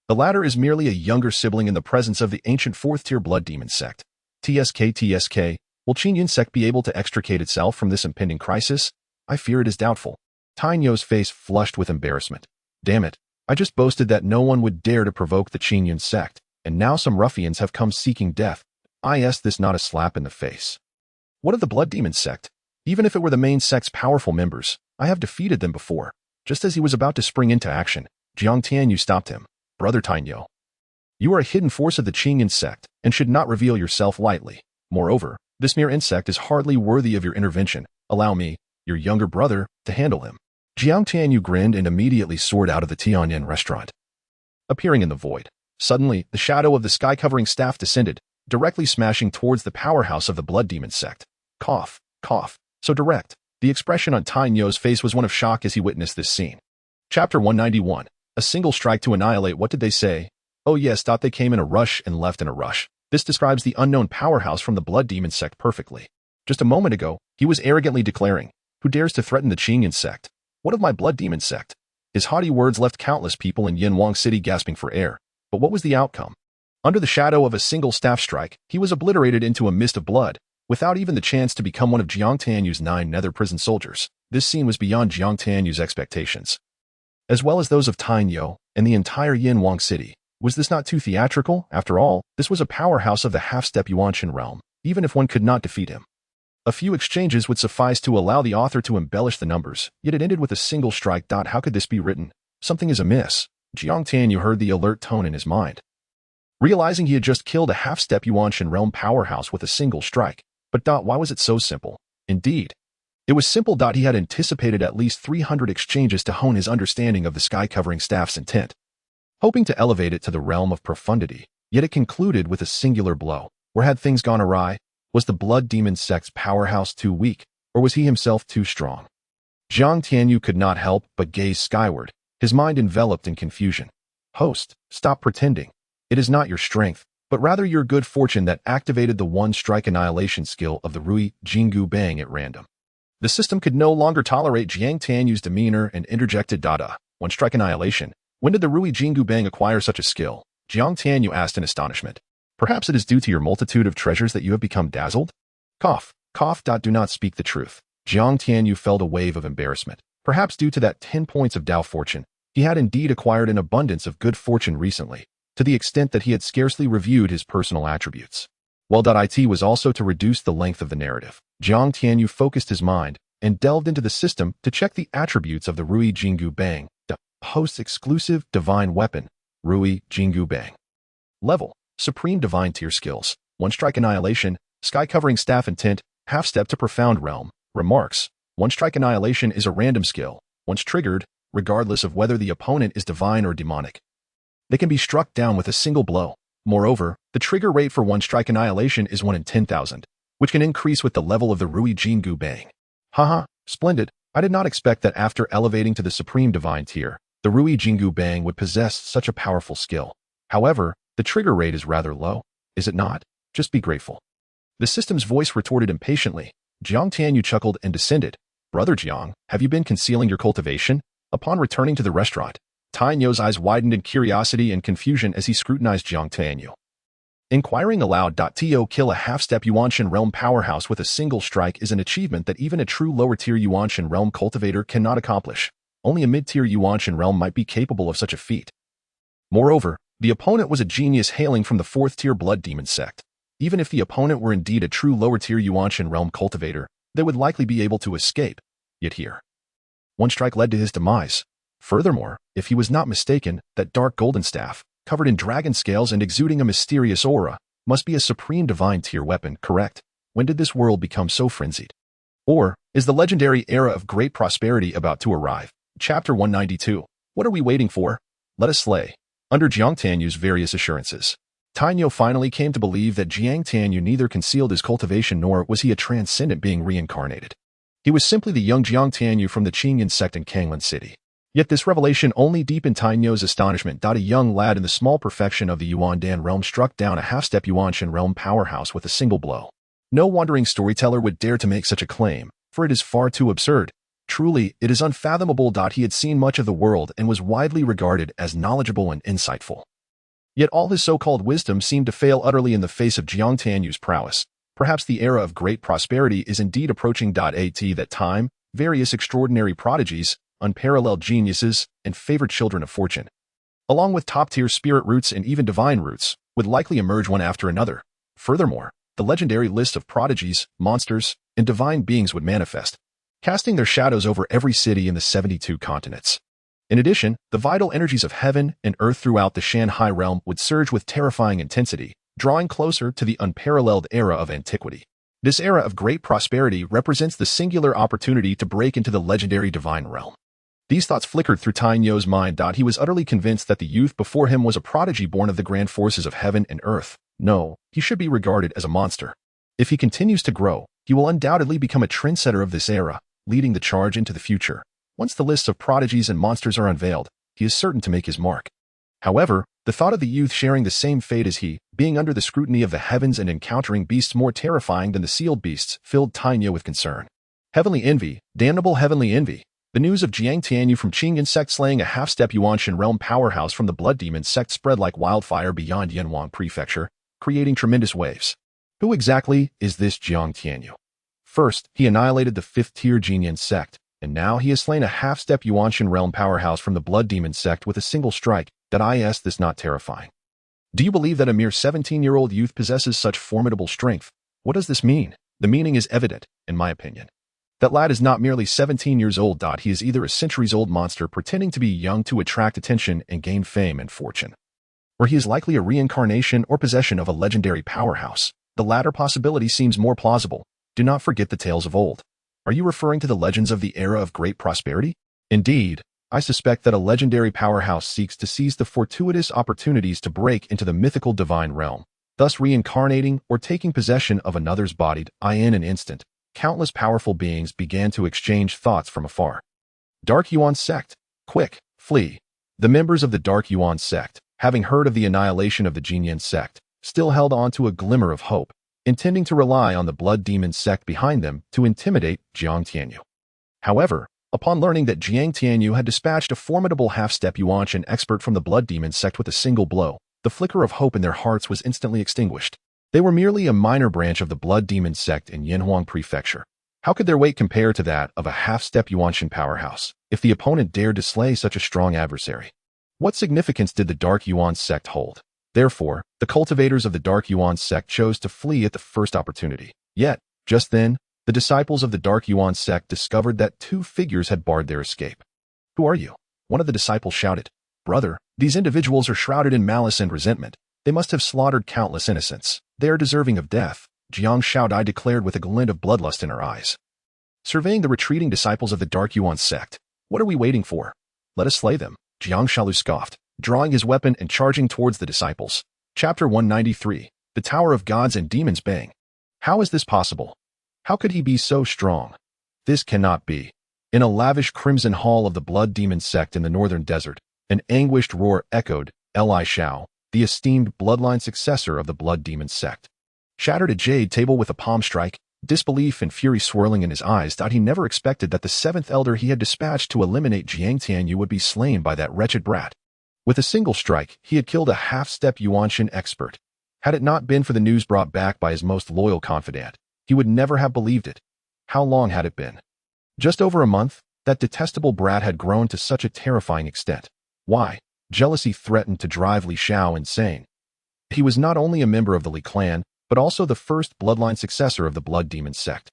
Speaker 1: the latter is merely a younger sibling in the presence of the ancient fourth-tier Blood Demon Sect. TSK, will Qingyun Sect be able to extricate itself from this impending crisis? I fear it is doubtful. Tainyo's face flushed with embarrassment. Damn it, I just boasted that no one would dare to provoke the Qingyun Sect, and now some ruffians have come seeking death. Is this not a slap in the face? What of the Blood Demon Sect? Even if it were the main sect's powerful members, I have defeated them before. Just as he was about to spring into action, Jiang Tianyu stopped him. Brother Tainyo, you are a hidden force of the Qingyun Sect and should not reveal yourself lightly. Moreover, this mere insect is hardly worthy of your intervention. Allow me, your younger brother, to handle him. Jiang Tianyu grinned and immediately soared out of the Tianyan restaurant. Appearing in the void, suddenly, the shadow of the sky-covering staff descended, directly smashing towards the powerhouse of the Blood Demon Sect. Cough, cough, so direct. The expression on Tainyo's face was one of shock as he witnessed this scene. Chapter 191. A single strike to annihilate. What did they say? Oh yes, they came in a rush and left in a rush. This describes the unknown powerhouse from the Blood Demon Sect perfectly. Just a moment ago, he was arrogantly declaring, who dares to threaten the Qingyun Sect? What of my Blood Demon Sect? His haughty words left countless people in Yinhuang City gasping for air. But what was the outcome? Under the shadow of a single staff strike, he was obliterated into a mist of blood, without even the chance to become one of Jiang Tianyu's 9 nether prison soldiers. This scene was beyond Jiang Tianyu's expectations, as well as those of Tainyo and the entire Yinhuang city. Was this not too theatrical? After all, this was a powerhouse of the half-step Yuanshan realm. even if one could not defeat him. A few exchanges would suffice to allow the author to embellish the numbers, yet it ended with a single strike. How could this be written? Something is amiss. Jiang Tianyu heard the alert tone in his mind. Realizing he had just killed a half-step Yuanshan realm powerhouse with a single strike. But why was it so simple? Indeed, it was simple. He had anticipated at least 300 exchanges to hone his understanding of the sky-covering staff's intent, hoping to elevate it to the realm of profundity, yet it concluded with a singular blow. Where had things gone awry? Was the blood demon sect's powerhouse too weak, or was he himself too strong? Jiang Tianyu could not help but gaze skyward, his mind enveloped in confusion. Host, stop pretending. It is not your strength, but rather your good fortune that activated the one-strike annihilation skill of the Ruyi Jingu Bang at random. The system could no longer tolerate Jiang Tianyu's demeanor and interjected. One-strike annihilation. When did the Ruyi Jingu Bang acquire such a skill? Jiang Tianyu asked in astonishment. Perhaps it is due to your multitude of treasures that you have become dazzled? Cough. Do not speak the truth. Jiang Tianyu felt a wave of embarrassment. Perhaps due to that 10 points of Dao fortune, he had indeed acquired an abundance of good fortune recently, to the extent that he had scarcely reviewed his personal attributes. While it was also to reduce the length of the narrative, Jiang Tianyu focused his mind and delved into the system to check the attributes of the Ruyi Jingu Bang, the host's exclusive divine weapon, Ruyi Jingu Bang. Level: Supreme Divine Tier Skills, One-Strike Annihilation, Sky-Covering Staff Intent, Half-Step to Profound Realm. Remarks: One-Strike Annihilation is a random skill. Once triggered, regardless of whether the opponent is divine or demonic, they can be struck down with a single blow. Moreover, the trigger rate for One-Strike Annihilation is 1 in 10,000, which can increase with the level of the Ruyi Jingu Bang. Haha, splendid. I did not expect that after elevating to the Supreme Divine Tier, the Ruyi Jingu Bang would possess such a powerful skill. However, the trigger rate is rather low, is it not? Just be grateful. The system's voice retorted impatiently. Jiang Tianyu chuckled and descended. Brother Jiang, have you been concealing your cultivation? Upon returning to the restaurant, Tianyu's eyes widened in curiosity and confusion as he scrutinized Jiang Tianyu. Inquiring aloud. To kill a half-step Yuanshan realm powerhouse with a single strike is an achievement that even a true lower-tier Yuanshan realm cultivator cannot accomplish. Only a mid-tier Yuanshan realm might be capable of such a feat. Moreover, the opponent was a genius hailing from the 4th-tier blood demon sect. Even if the opponent were indeed a true lower-tier Yuanshan realm cultivator, they would likely be able to escape. Yet here, one strike led to his demise. Furthermore, if he was not mistaken, that dark golden staff, covered in dragon scales and exuding a mysterious aura, must be a supreme divine tier weapon, correct? When did this world become so frenzied? Or, is the legendary era of great prosperity about to arrive? Chapter 192. What are we waiting for? Let us slay. Under Jiang Tianyu's various assurances, Tianyu finally came to believe that Jiang Tianyu neither concealed his cultivation nor was he a transcendent being reincarnated. He was simply the young Jiang Tianyu from the Qingyun Sect in Qingyun City. Yet this revelation only deepened Tianyu's astonishment. A young lad in the small perfection of the Yuandan realm struck down a half-step Yuanshan realm powerhouse with a single blow. No wandering storyteller would dare to make such a claim, for it is far too absurd. Truly, it is unfathomable. He had seen much of the world and was widely regarded as knowledgeable and insightful. Yet all his so-called wisdom seemed to fail utterly in the face of Jiang Tianyu's prowess. Perhaps the era of great prosperity is indeed approaching. That time, various extraordinary prodigies, unparalleled geniuses, and favored children of fortune, along with top-tier spirit roots and even divine roots, would likely emerge one after another. Furthermore, the legendary list of prodigies, monsters, and divine beings would manifest, casting their shadows over every city in the 72 continents. In addition, the vital energies of heaven and earth throughout the Shanhai realm would surge with terrifying intensity, drawing closer to the unparalleled era of antiquity. This era of great prosperity represents the singular opportunity to break into the legendary divine realm. These thoughts flickered through Tianyu's mind. He was utterly convinced that the youth before him was a prodigy born of the grand forces of heaven and earth. No, he should be regarded as a monster. If he continues to grow, he will undoubtedly become a trendsetter of this era, leading the charge into the future. Once the lists of prodigies and monsters are unveiled, he is certain to make his mark. However, the thought of the youth sharing the same fate as he, being under the scrutiny of the heavens and encountering beasts more terrifying than the sealed beasts, filled Tianyu with concern. Heavenly envy, damnable heavenly envy. The news of Jiang Tianyu from Qingyun Sect slaying a half-step Yuanshan realm powerhouse from the blood demon sect spread like wildfire beyond Yanwang Prefecture, creating tremendous waves. Who exactly is this Jiang Tianyu? First, he annihilated the 5th-tier Qingyun Sect, and now he has slain a half-step Yuanshan realm powerhouse from the blood demon sect with a single strike. Is this not terrifying? Do you believe that a mere 17-year-old youth possesses such formidable strength? What does this mean? The meaning is evident, in my opinion. That lad is not merely 17 years old. He is either a centuries-old monster pretending to be young to attract attention and gain fame and fortune, or he is likely a reincarnation or possession of a legendary powerhouse. The latter possibility seems more plausible. Do not forget the tales of old. Are you referring to the legends of the era of great prosperity? Indeed, I suspect that a legendary powerhouse seeks to seize the fortuitous opportunities to break into the mythical divine realm, thus reincarnating or taking possession of another's body. In an instant, countless powerful beings began to exchange thoughts from afar. Dark Yuan Sect. Quick, flee. The members of the Dark Yuan Sect, having heard of the annihilation of the Qingyun Sect, still held on to a glimmer of hope, intending to rely on the blood demon sect behind them to intimidate Jiang Tianyu. However, upon learning that Jiang Tianyu had dispatched a formidable half-step Yuanshan expert from the blood demon sect with a single blow, the flicker of hope in their hearts was instantly extinguished. They were merely a minor branch of the blood demon sect in Yanhuang Prefecture. How could their weight compare to that of a half-step Yuanshan powerhouse, if the opponent dared to slay such a strong adversary? What significance did the Dark Yuan Sect hold? Therefore, the cultivators of the Dark Yuan Sect chose to flee at the first opportunity. Yet, just then, the disciples of the Dark Yuan Sect discovered that two figures had barred their escape. "Who are you?" one of the disciples shouted. "Brother, these individuals are shrouded in malice and resentment. They must have slaughtered countless innocents. They are deserving of death," Jiang Shaodai declared with a glint of bloodlust in her eyes. Surveying the retreating disciples of the Dark Yuan Sect, "What are we waiting for? Let us slay them," Jiang Shalu scoffed, drawing his weapon and charging towards the disciples. Chapter 193. The Tower of Gods and Demons. Bang. How is this possible? How could he be so strong? This cannot be. In a lavish crimson hall of the blood demon sect in the northern desert, an anguished roar echoed. Li Shao, the esteemed bloodline successor of the blood demon sect, shattered a jade table with a palm strike, disbelief and fury swirling in his eyes. He never expected that the seventh elder he had dispatched to eliminate Jiang Tianyu would be slain by that wretched brat. With a single strike, he had killed a half-step Yuanshan expert. Had it not been for the news brought back by his most loyal confidant, he would never have believed it. How long had it been? Just over a month. That detestable brat had grown to such a terrifying extent. Why? Jealousy threatened to drive Li Shao insane. He was not only a member of the Li clan, but also the first bloodline successor of the blood demon sect.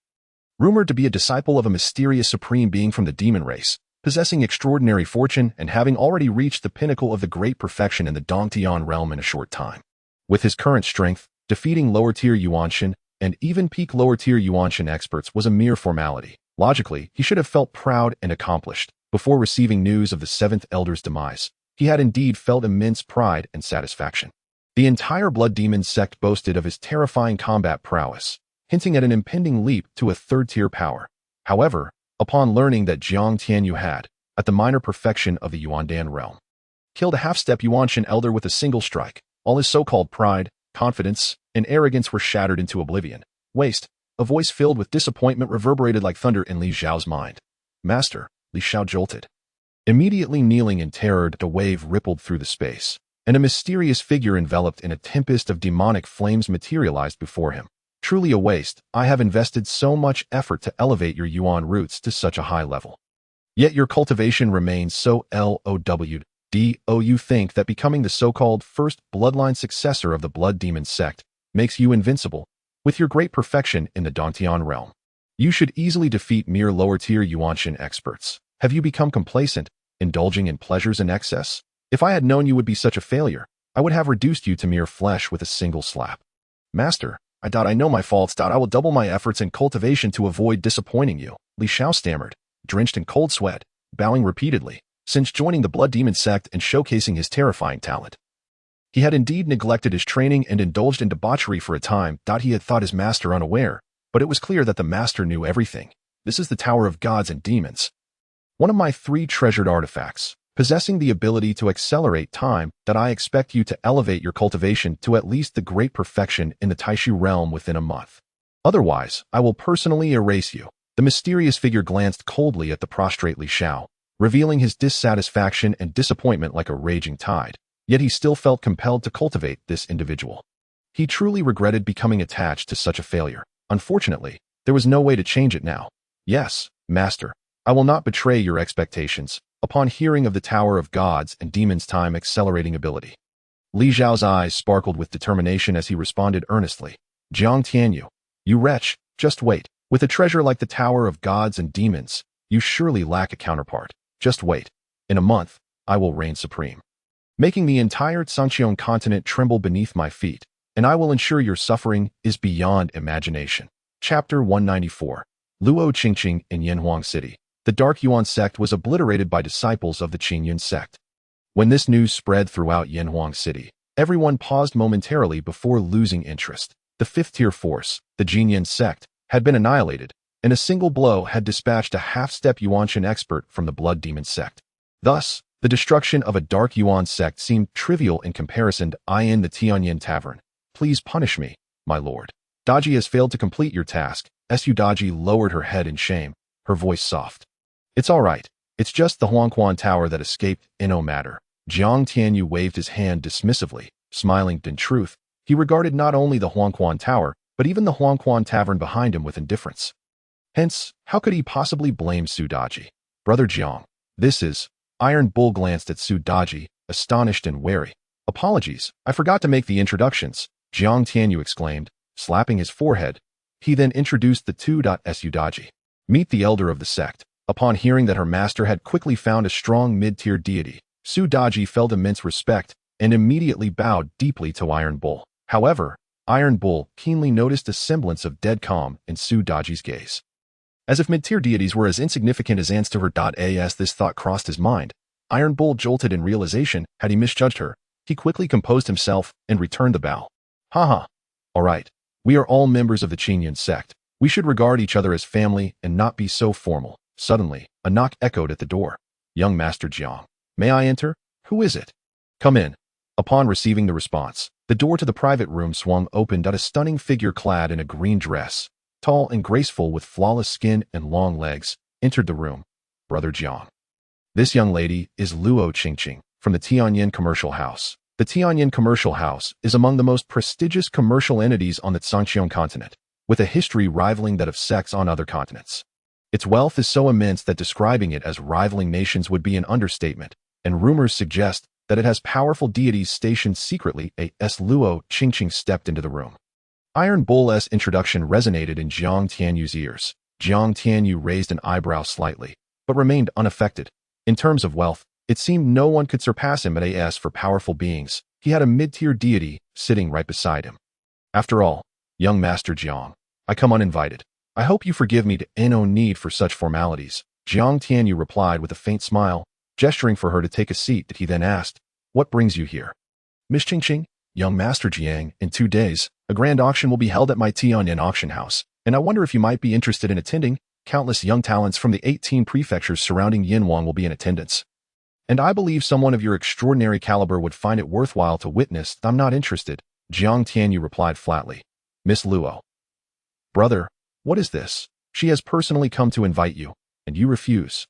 Speaker 1: Rumored to be a disciple of a mysterious supreme being from the demon race, possessing extraordinary fortune and having already reached the pinnacle of the great perfection in the dantian realm in a short time. With his current strength, defeating lower-tier Yuanshan and even peak lower-tier Yuanshan experts was a mere formality. Logically, he should have felt proud and accomplished. Before receiving news of the seventh elder's demise, he had indeed felt immense pride and satisfaction. The entire blood demon sect boasted of his terrifying combat prowess, hinting at an impending leap to a third-tier power. However, upon learning that Jiang Tianyu had, at the minor perfection of the Yuandan realm, killed a half-step Yuanshan elder with a single strike, all his so-called pride, confidence, and arrogance were shattered into oblivion. Waste. A voice filled with disappointment reverberated like thunder in Li Xiao's mind. "Master," Li Xiao jolted. Immediately kneeling in terror, a wave rippled through the space, and a mysterious figure enveloped in a tempest of demonic flames materialized before him. "Truly a waste. I have invested so much effort to elevate your Yuan roots to such a high level. Yet your cultivation remains so low. You think that becoming the so-called first bloodline successor of the blood demon sect makes you invincible. With your great perfection in the dantian realm, you should easily defeat mere lower-tier Yuanshan experts. Have you become complacent, indulging in pleasures in excess? If I had known you would be such a failure, I would have reduced you to mere flesh with a single slap." "Master, I know my faults. I will double my efforts in cultivation to avoid disappointing you," Li Xiao stammered, drenched in cold sweat, bowing repeatedly. Since joining the blood demon sect and showcasing his terrifying talent, he had indeed neglected his training and indulged in debauchery for a time. He had thought his master unaware, but it was clear that the master knew everything. "This is the Tower of Gods and Demons, one of my 3 treasured artifacts, possessing the ability to accelerate time. I expect you to elevate your cultivation to at least the great perfection in the Taishu realm within a month. Otherwise, I will personally erase you." The mysterious figure glanced coldly at the prostrate Li Xiao, revealing his dissatisfaction and disappointment like a raging tide. Yet he still felt compelled to cultivate this individual. He truly regretted becoming attached to such a failure. Unfortunately, there was no way to change it now. "Yes, master, I will not betray your expectations." Upon hearing of the Tower of Gods and Demons' time accelerating ability, Li Xiao's eyes sparkled with determination as he responded earnestly. "Jiang Tianyu, You wretch, just wait. With a treasure like the Tower of Gods and Demons, you surely lack a counterpart. Just wait. In a month, I will reign supreme, making the entire Qingyun continent tremble beneath my feet, and I will ensure your suffering is beyond imagination. Chapter 194. Luo Qingqing in Yanhuang City. The Dark Yuan sect was obliterated by disciples of the Qingyun Sect. When this news spread throughout Yanhuang City, everyone paused momentarily before losing interest. The fifth-tier force, the Qingyun Sect, had been annihilated, and a single blow had dispatched a half-step Yuanshan expert from the Blood Demon Sect. Thus, the destruction of a Dark Yuan sect seemed trivial in comparison to I in the Tianyin Tavern. Please punish me, my lord. Daji has failed to complete your task. Su Daji lowered her head in shame, her voice soft. It's all right. It's just the Huangquan Tower that escaped, no matter. Jiang Tianyu waved his hand dismissively, smiling. In truth, he regarded not only the Huangquan Tower, but even the Huangquan Tavern behind him with indifference. Hence, how could he possibly blame Su Daji? Brother Jiang, this is... Iron Bull glanced at Su Daji, astonished and wary. Apologies, I forgot to make the introductions, Jiang Tianyu exclaimed, slapping his forehead. He then introduced the two. Su Daji. Meet the elder of the sect. Upon hearing that her master had quickly found a strong mid-tier deity, Su Daji felt immense respect and immediately bowed deeply to Iron Bull. However, Iron Bull keenly noticed a semblance of dead calm in Su Daji's gaze. As if mid-tier deities were as insignificant as ants to her. As this thought crossed his mind, Iron Bull jolted in realization had he misjudged her. He quickly composed himself and returned the bow. Haha. All right. We are all members of the Qingyun Sect. We should regard each other as family and not be so formal. Suddenly, a knock echoed at the door. Young Master Jiang. May I enter? Who is it? Come in. Upon receiving the response, the door to the private room swung open. A stunning figure clad in a green dress, tall and graceful with flawless skin and long legs, entered the room. Brother Jiang. This young lady is Luo Qingqing from the Tianyin Commercial House. The Tianyin Commercial House is among the most prestigious commercial entities on the Qingyun continent, with a history rivaling that of sects on other continents. Its wealth is so immense that describing it as rivaling nations would be an understatement, and rumors suggest that it has powerful deities stationed secretly. As Luo Qingqing stepped into the room, Iron Bull's introduction resonated in Jiang Tianyu's ears. Jiang Tianyu raised an eyebrow slightly, but remained unaffected. In terms of wealth, it seemed no one could surpass him. As for powerful beings, he had a mid-tier deity sitting right beside him. After all, young Master Jiang, I come uninvited. I hope you forgive me. No need for such formalities, Jiang Tianyu replied with a faint smile, gesturing for her to take a seat. He then asked, what brings you here? Miss Qingqing, young Master Jiang, in 2 days, a grand auction will be held at my Tianyin auction house, and I wonder if you might be interested in attending. Countless young talents from the 18 prefectures surrounding Yanhuang will be in attendance. And I believe someone of your extraordinary caliber would find it worthwhile to witness. I'm not interested, Jiang Tianyu replied flatly. Miss Luo. Brother, what is this? She has personally come to invite you, and you refuse.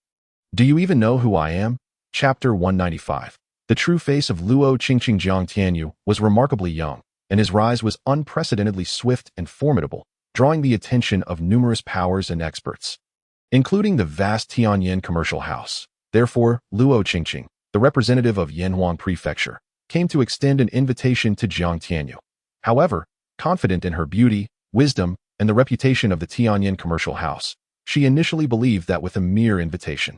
Speaker 1: Do you even know who I am? Chapter 195. The true face of Luo Qingqing. Jiang Tianyu was remarkably young, and his rise was unprecedentedly swift and formidable, drawing the attention of numerous powers and experts, including the vast Tianyin Commercial House. Therefore, Luo Qingqing, the representative of Yanhuang Prefecture, came to extend an invitation to Jiang Tianyu. However, confident in her beauty, wisdom, and the reputation of the Tianyin Commercial House, she initially believed that with a mere invitation,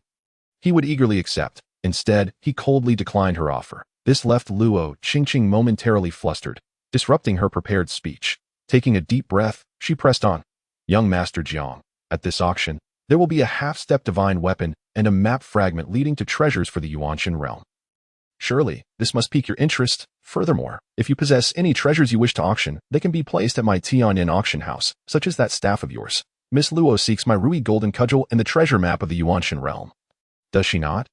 Speaker 1: he would eagerly accept. Instead, he coldly declined her offer. This left Luo Qingqing momentarily flustered, disrupting her prepared speech. Taking a deep breath, she pressed on. Young Master Jiang, at this auction, there will be a half-step divine weapon and a map fragment leading to treasures for the Yuanshan realm. Surely, this must pique your interest. Furthermore, if you possess any treasures you wish to auction, they can be placed at my Tianyin auction house, such as that staff of yours. Miss Luo seeks my Ruyi golden cudgel and the treasure map of the Yuanshan realm. Does she not?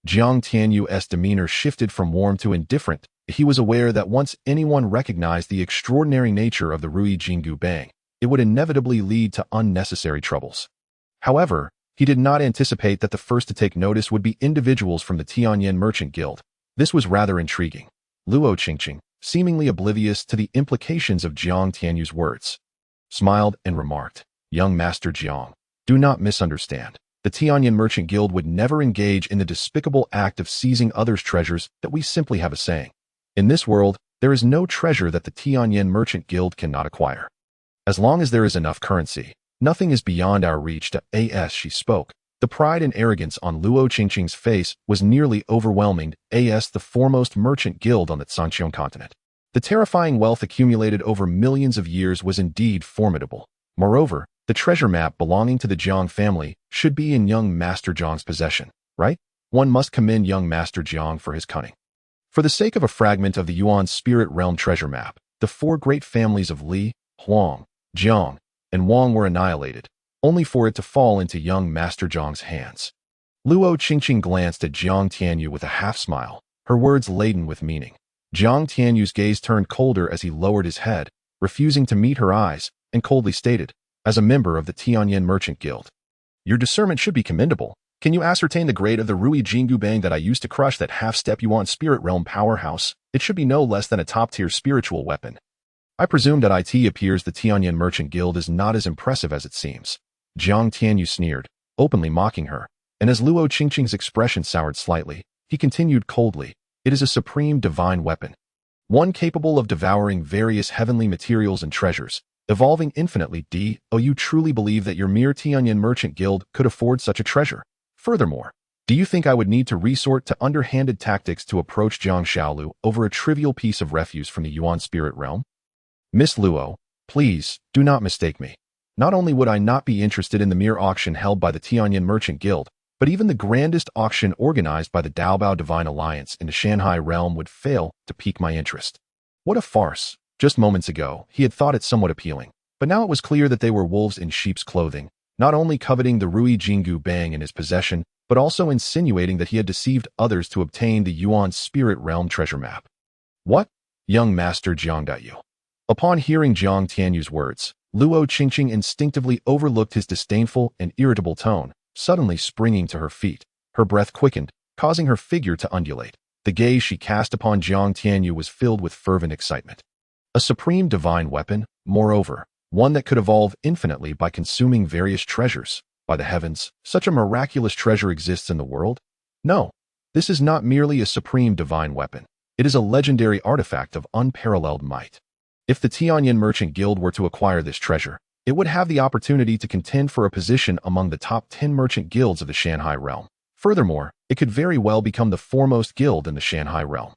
Speaker 1: Jiang Tianyu's demeanor shifted from warm to indifferent. He was aware that once anyone recognized the extraordinary nature of the Ruyi Jingu bang, it would inevitably lead to unnecessary troubles. However, he did not anticipate that the first to take notice would be individuals from the Tianyin Merchant Guild. This was rather intriguing. Luo Qingqing, seemingly oblivious to the implications of Jiang Tianyu's words, smiled and remarked, Young Master Jiang, do not misunderstand. The Tianyin Merchant Guild would never engage in the despicable act of seizing others' treasures that we simply have a saying. In this world, there is no treasure that the Tianyin Merchant Guild cannot acquire. As long as there is enough currency, nothing is beyond our reach to as she spoke. The pride and arrogance on Luo Qingqing's face was nearly overwhelming. As the foremost merchant guild on the Qingyun continent. The terrifying wealth accumulated over millions of years was indeed formidable. Moreover, the treasure map belonging to the Jiang family should be in young Master Jiang's possession, right? One must commend young Master Jiang for his cunning. For the sake of a fragment of the Yuan spirit realm treasure map, the four great families of Li, Huang, Jiang, and Wang were annihilated, only for it to fall into young Master Jiang's hands. Luo Qingqing glanced at Jiang Tianyu with a half-smile, her words laden with meaning. Jiang Tianyu's gaze turned colder as he lowered his head, refusing to meet her eyes, and coldly stated, as a member of the Tianyan Merchant Guild, "Your discernment should be commendable. Can you ascertain the grade of the Ruyi Jingu bang that I used to crush that half-step Yuan spirit realm powerhouse? It should be no less than a top-tier spiritual weapon. I presume that it appears the Tianyan Merchant Guild is not as impressive as it seems." Jiang Tianyu sneered, openly mocking her, and as Luo Qingqing's expression soured slightly, he continued coldly, "It is a supreme divine weapon. One capable of devouring various heavenly materials and treasures, evolving infinitely. You truly believe that your mere Tianyan Merchant Guild could afford such a treasure? Furthermore, do you think I would need to resort to underhanded tactics to approach Jiang Shaolu over a trivial piece of refuse from the Yuan spirit realm? Miss Luo, please, do not mistake me. Not only would I not be interested in the mere auction held by the Tianyan Merchant Guild, but even the grandest auction organized by the Daobao Divine Alliance in the Shanghai realm would fail to pique my interest." What a farce. Just moments ago, he had thought it somewhat appealing, but now it was clear that they were wolves in sheep's clothing, not only coveting the Ruyi Jingu bang in his possession, but also insinuating that he had deceived others to obtain the Yuan spirit realm treasure map. What? Young Master Jiang Dayu. Upon hearing Jiang Tianyu's words, Luo Qingqing instinctively overlooked his disdainful and irritable tone, suddenly springing to her feet. Her breath quickened, causing her figure to undulate. The gaze she cast upon Jiang Tianyu was filled with fervent excitement. A supreme divine weapon, moreover, one that could evolve infinitely by consuming various treasures. By the heavens, such a miraculous treasure exists in the world? No, this is not merely a supreme divine weapon. It is a legendary artifact of unparalleled might. If the Tianyan Merchant Guild were to acquire this treasure, it would have the opportunity to contend for a position among the top 10 merchant guilds of the Shanghai realm. Furthermore, it could very well become the foremost guild in the Shanghai realm.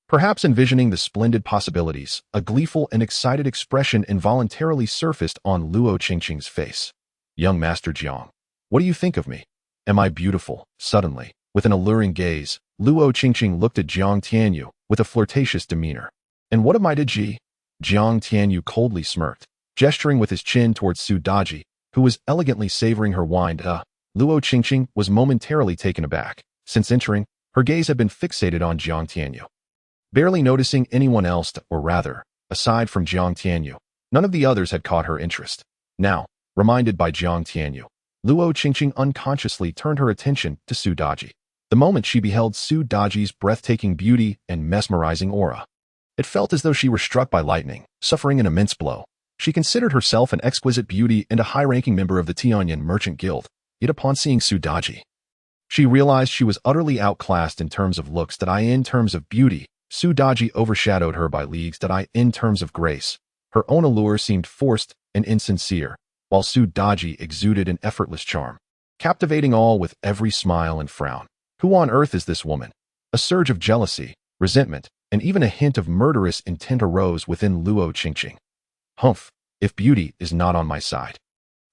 Speaker 1: Perhaps envisioning the splendid possibilities, a gleeful and excited expression involuntarily surfaced on Luo Qingqing's face. "Young Master Jiang, what do you think of me? Am I beautiful?" Suddenly, with an alluring gaze, Luo Qingqing looked at Jiang Tianyu with a flirtatious demeanor. "And what am I to Ji?" Jiang Tianyu coldly smirked, gesturing with his chin towards Su Daji, who was elegantly savoring her wine. Luo Qingqing was momentarily taken aback. Since entering, her gaze had been fixated on Jiang Tianyu. Barely noticing anyone else, or rather, aside from Jiang Tianyu, none of the others had caught her interest. Now, reminded by Jiang Tianyu, Luo Qingqing unconsciously turned her attention to Su Daji. The moment she beheld Su Daji's breathtaking beauty and mesmerizing aura, it felt as though she were struck by lightning, suffering an immense blow. She considered herself an exquisite beauty and a high-ranking member of the Tianyan Merchant Guild, yet upon seeing Su Daji, she realized she was utterly outclassed in terms of looks. In terms of beauty, Su Daji overshadowed her by leagues. In terms of grace, her own allure seemed forced and insincere, while Su Daji exuded an effortless charm, captivating all with every smile and frown. Who on earth is this woman? A surge of jealousy, resentment, and even a hint of murderous intent arose within Luo Qingqing. Humph, if beauty is not on my side,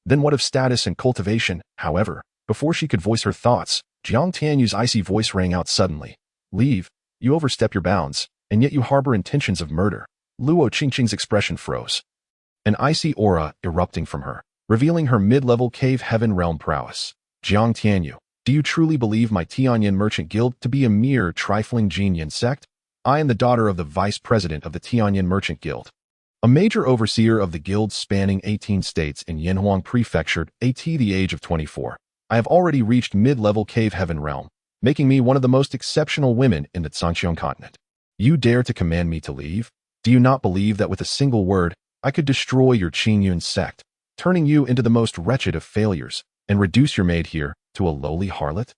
Speaker 1: then what of status and cultivation? However, before she could voice her thoughts, Jiang Tianyu's icy voice rang out suddenly. "Leave, you overstep your bounds, and yet you harbor intentions of murder." Luo Qingqing's expression froze, an icy aura erupting from her, revealing her mid-level cave heaven realm prowess. "Jiang Tianyu, do you truly believe my Tianyan Merchant Guild to be a mere trifling Qingyun Sect? I am the daughter of the vice president of the Tianyan Merchant Guild, a major overseer of the guild spanning 18 states in Yanhuang Prefecture. At the age of 24, I have already reached mid-level cave heaven realm, making me one of the most exceptional women in the Qingyun continent. You dare to command me to leave? Do you not believe that with a single word, I could destroy your Qingyun Sect, turning you into the most wretched of failures, and reduce your maid here to a lowly harlot?"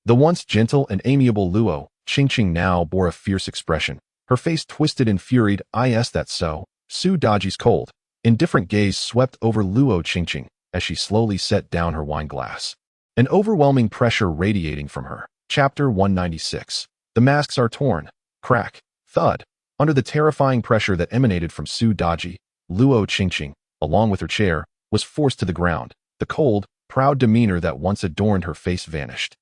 Speaker 1: The once gentle and amiable Luo Qingqing now bore a fierce expression, her face twisted and furied. "Is that so?" Su Daji's cold, Indifferent gaze swept over Luo Qingqing as she slowly set down her wine glass. An overwhelming pressure radiating from her. Chapter 196. The masks are torn. Crack. Thud. Under the terrifying pressure that emanated from Su Daji, Luo Qingqing, along with her chair, was forced to the ground. The cold, proud demeanor that once adorned her face vanished,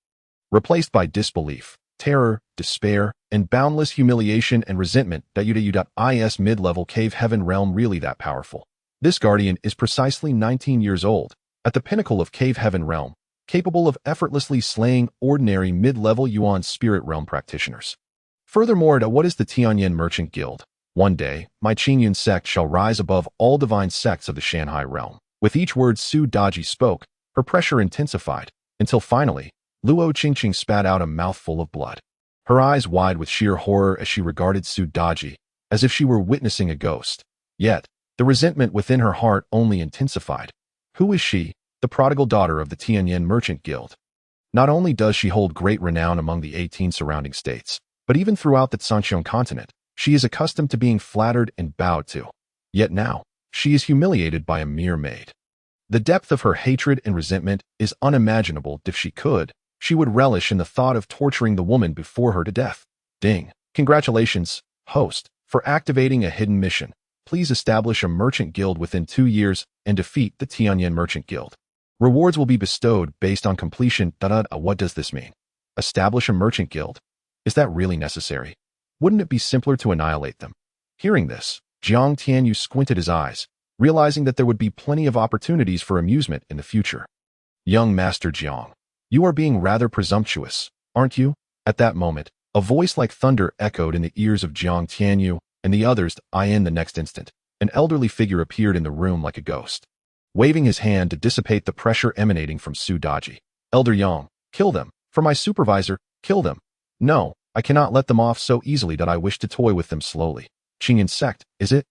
Speaker 1: replaced by disbelief, terror, despair, and boundless humiliation and resentment. Is mid-level cave heaven realm really that powerful? This guardian is precisely 19 years old, at the pinnacle of cave heaven realm, capable of effortlessly slaying ordinary mid-level Yuan spirit realm practitioners. Furthermore, what is the Tianyan Merchant Guild? One day, my Qingyun Sect shall rise above all divine sects of the Shanghai realm. With each word Su Daji spoke, her pressure intensified, until finally, Luo Qingqing spat out a mouthful of blood. Her eyes wide with sheer horror as she regarded Su Daji, as if she were witnessing a ghost. Yet, the resentment within her heart only intensified. Who is she, the prodigal daughter of the Tianyan Merchant Guild? Not only does she hold great renown among the 18 surrounding states, but even throughout the Zhanxiong continent, she is accustomed to being flattered and bowed to. Yet now, she is humiliated by a mere maid. The depth of her hatred and resentment is unimaginable. If she could, she would relish in the thought of torturing the woman before her to death. Ding. Congratulations, host, for activating a hidden mission. Please establish a merchant guild within 2 years and defeat the Tianyan Merchant Guild. Rewards will be bestowed based on completion. What does this mean? Establish a merchant guild? Is that really necessary? Wouldn't it be simpler to annihilate them? Hearing this, Jiang Tianyu squinted his eyes, realizing that there would be plenty of opportunities for amusement in the future. Young Master Jiang, you are being rather presumptuous, aren't you? At that moment, a voice like thunder echoed in the ears of Jiang Tianyu and the others. In the next instant, an elderly figure appeared in the room like a ghost, waving his hand to dissipate the pressure emanating from Su Daji. Elder Yang, kill them. For my supervisor, kill them. No, I cannot let them off so easily. I wish to toy with them slowly. Qingyun Sect, is it?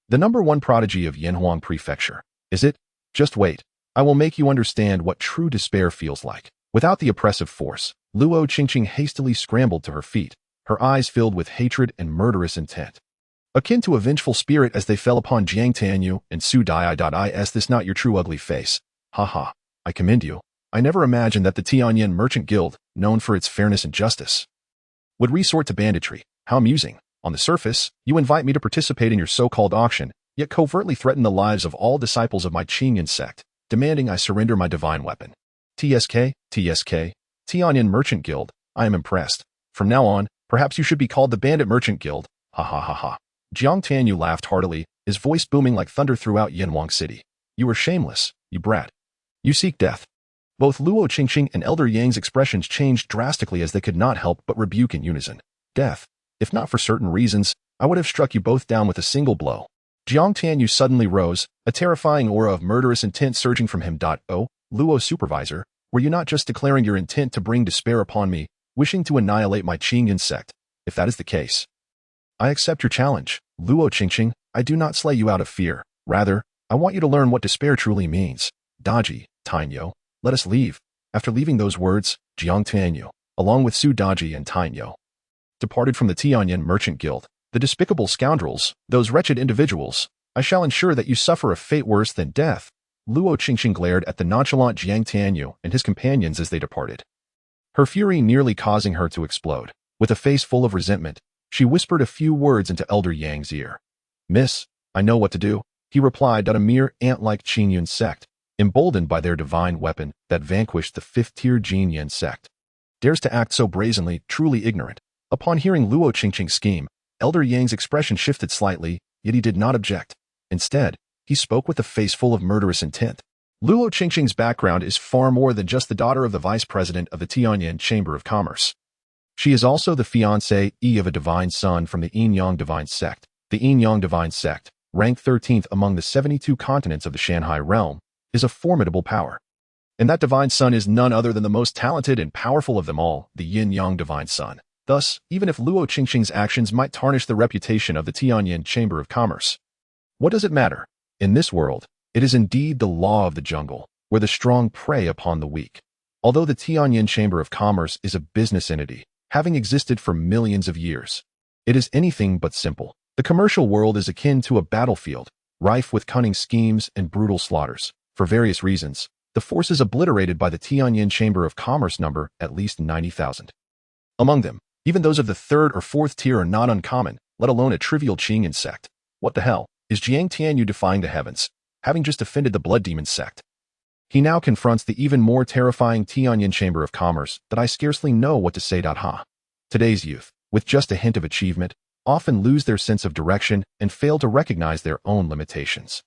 Speaker 1: The #1 prodigy of Yanhuang Prefecture, is it? Just wait. I will make you understand what true despair feels like. Without the oppressive force, Luo Qingqing hastily scrambled to her feet, her eyes filled with hatred and murderous intent, akin to a vengeful spirit as they fell upon Jiang Tianyu and Su Dai. Is this not your true ugly face? Haha, I commend you. I never imagined that the Tianyan Merchant Guild, known for its fairness and justice, would resort to banditry. How amusing. On the surface, you invite me to participate in your so-called auction, yet covertly threaten the lives of all disciples of my Qingyun Sect, demanding I surrender my divine weapon. TSK, Tianyan Merchant Guild, I am impressed. From now on, perhaps you should be called the Bandit Merchant Guild. Ha ha ha ha. Jiang Tianyu laughed heartily, his voice booming like thunder throughout Yanhuang City. You are shameless, you brat. You seek death. Both Luo Qingqing and Elder Yang's expressions changed drastically as they could not help but rebuke in unison. Death. If not for certain reasons, I would have struck you both down with a single blow. Jiang Tianyu suddenly rose, a terrifying aura of murderous intent surging from him. Oh, Luo supervisor, were you not just declaring your intent to bring despair upon me, wishing to annihilate my Qingyun Sect? If that is the case, I accept your challenge. Luo Qingqing, I do not slay you out of fear. Rather, I want you to learn what despair truly means. Daji, Tainyo, let us leave. After leaving those words, Jiang Tianyu, along with Su Daji and Tainyo, departed from the Tianyan Merchant Guild. The despicable scoundrels, those wretched individuals, I shall ensure that you suffer a fate worse than death. Luo Qingqing glared at the nonchalant Jiang Tianyu and his companions as they departed, her fury nearly causing her to explode. With a face full of resentment, she whispered a few words into Elder Yang's ear. Miss, I know what to do, he replied. A mere ant-like Qingyun Sect, emboldened by their divine weapon that vanquished the 5th-tier Jingu Sect, dares to act so brazenly, truly ignorant. Upon hearing Luo Qingqing's scheme, Elder Yang's expression shifted slightly, yet he did not object. Instead, he spoke with a face full of murderous intent. Luo Qingqing's background is far more than just the daughter of the vice president of the Tianyan Chamber of Commerce. She is also the fiancée of a divine son from the Yinyang Divine Sect. The Yinyang Divine Sect, ranked 13th among the 72 continents of the Shanghai realm, is a formidable power. And that divine son is none other than the most talented and powerful of them all, the Yinyang Divine Son. Thus, even if Luo Qingqing's actions might tarnish the reputation of the Tianyan Chamber of Commerce, what does it matter? In this world, it is indeed the law of the jungle, where the strong prey upon the weak. Although the Tianyan Chamber of Commerce is a business entity, having existed for millions of years, it is anything but simple. The commercial world is akin to a battlefield, rife with cunning schemes and brutal slaughters. For various reasons, the forces obliterated by the Tianyin Chamber of Commerce number at least 90,000. Among them, even those of the third or fourth tier are not uncommon, let alone a trivial Qingyun Sect. What the hell is Jiang Tianyu defying the heavens, having just offended the Blood Demon Sect? He now confronts the even more terrifying Tianyin Chamber of Commerce that I scarcely know what to say. Today's youth, with just a hint of achievement, often lose their sense of direction and fail to recognize their own limitations.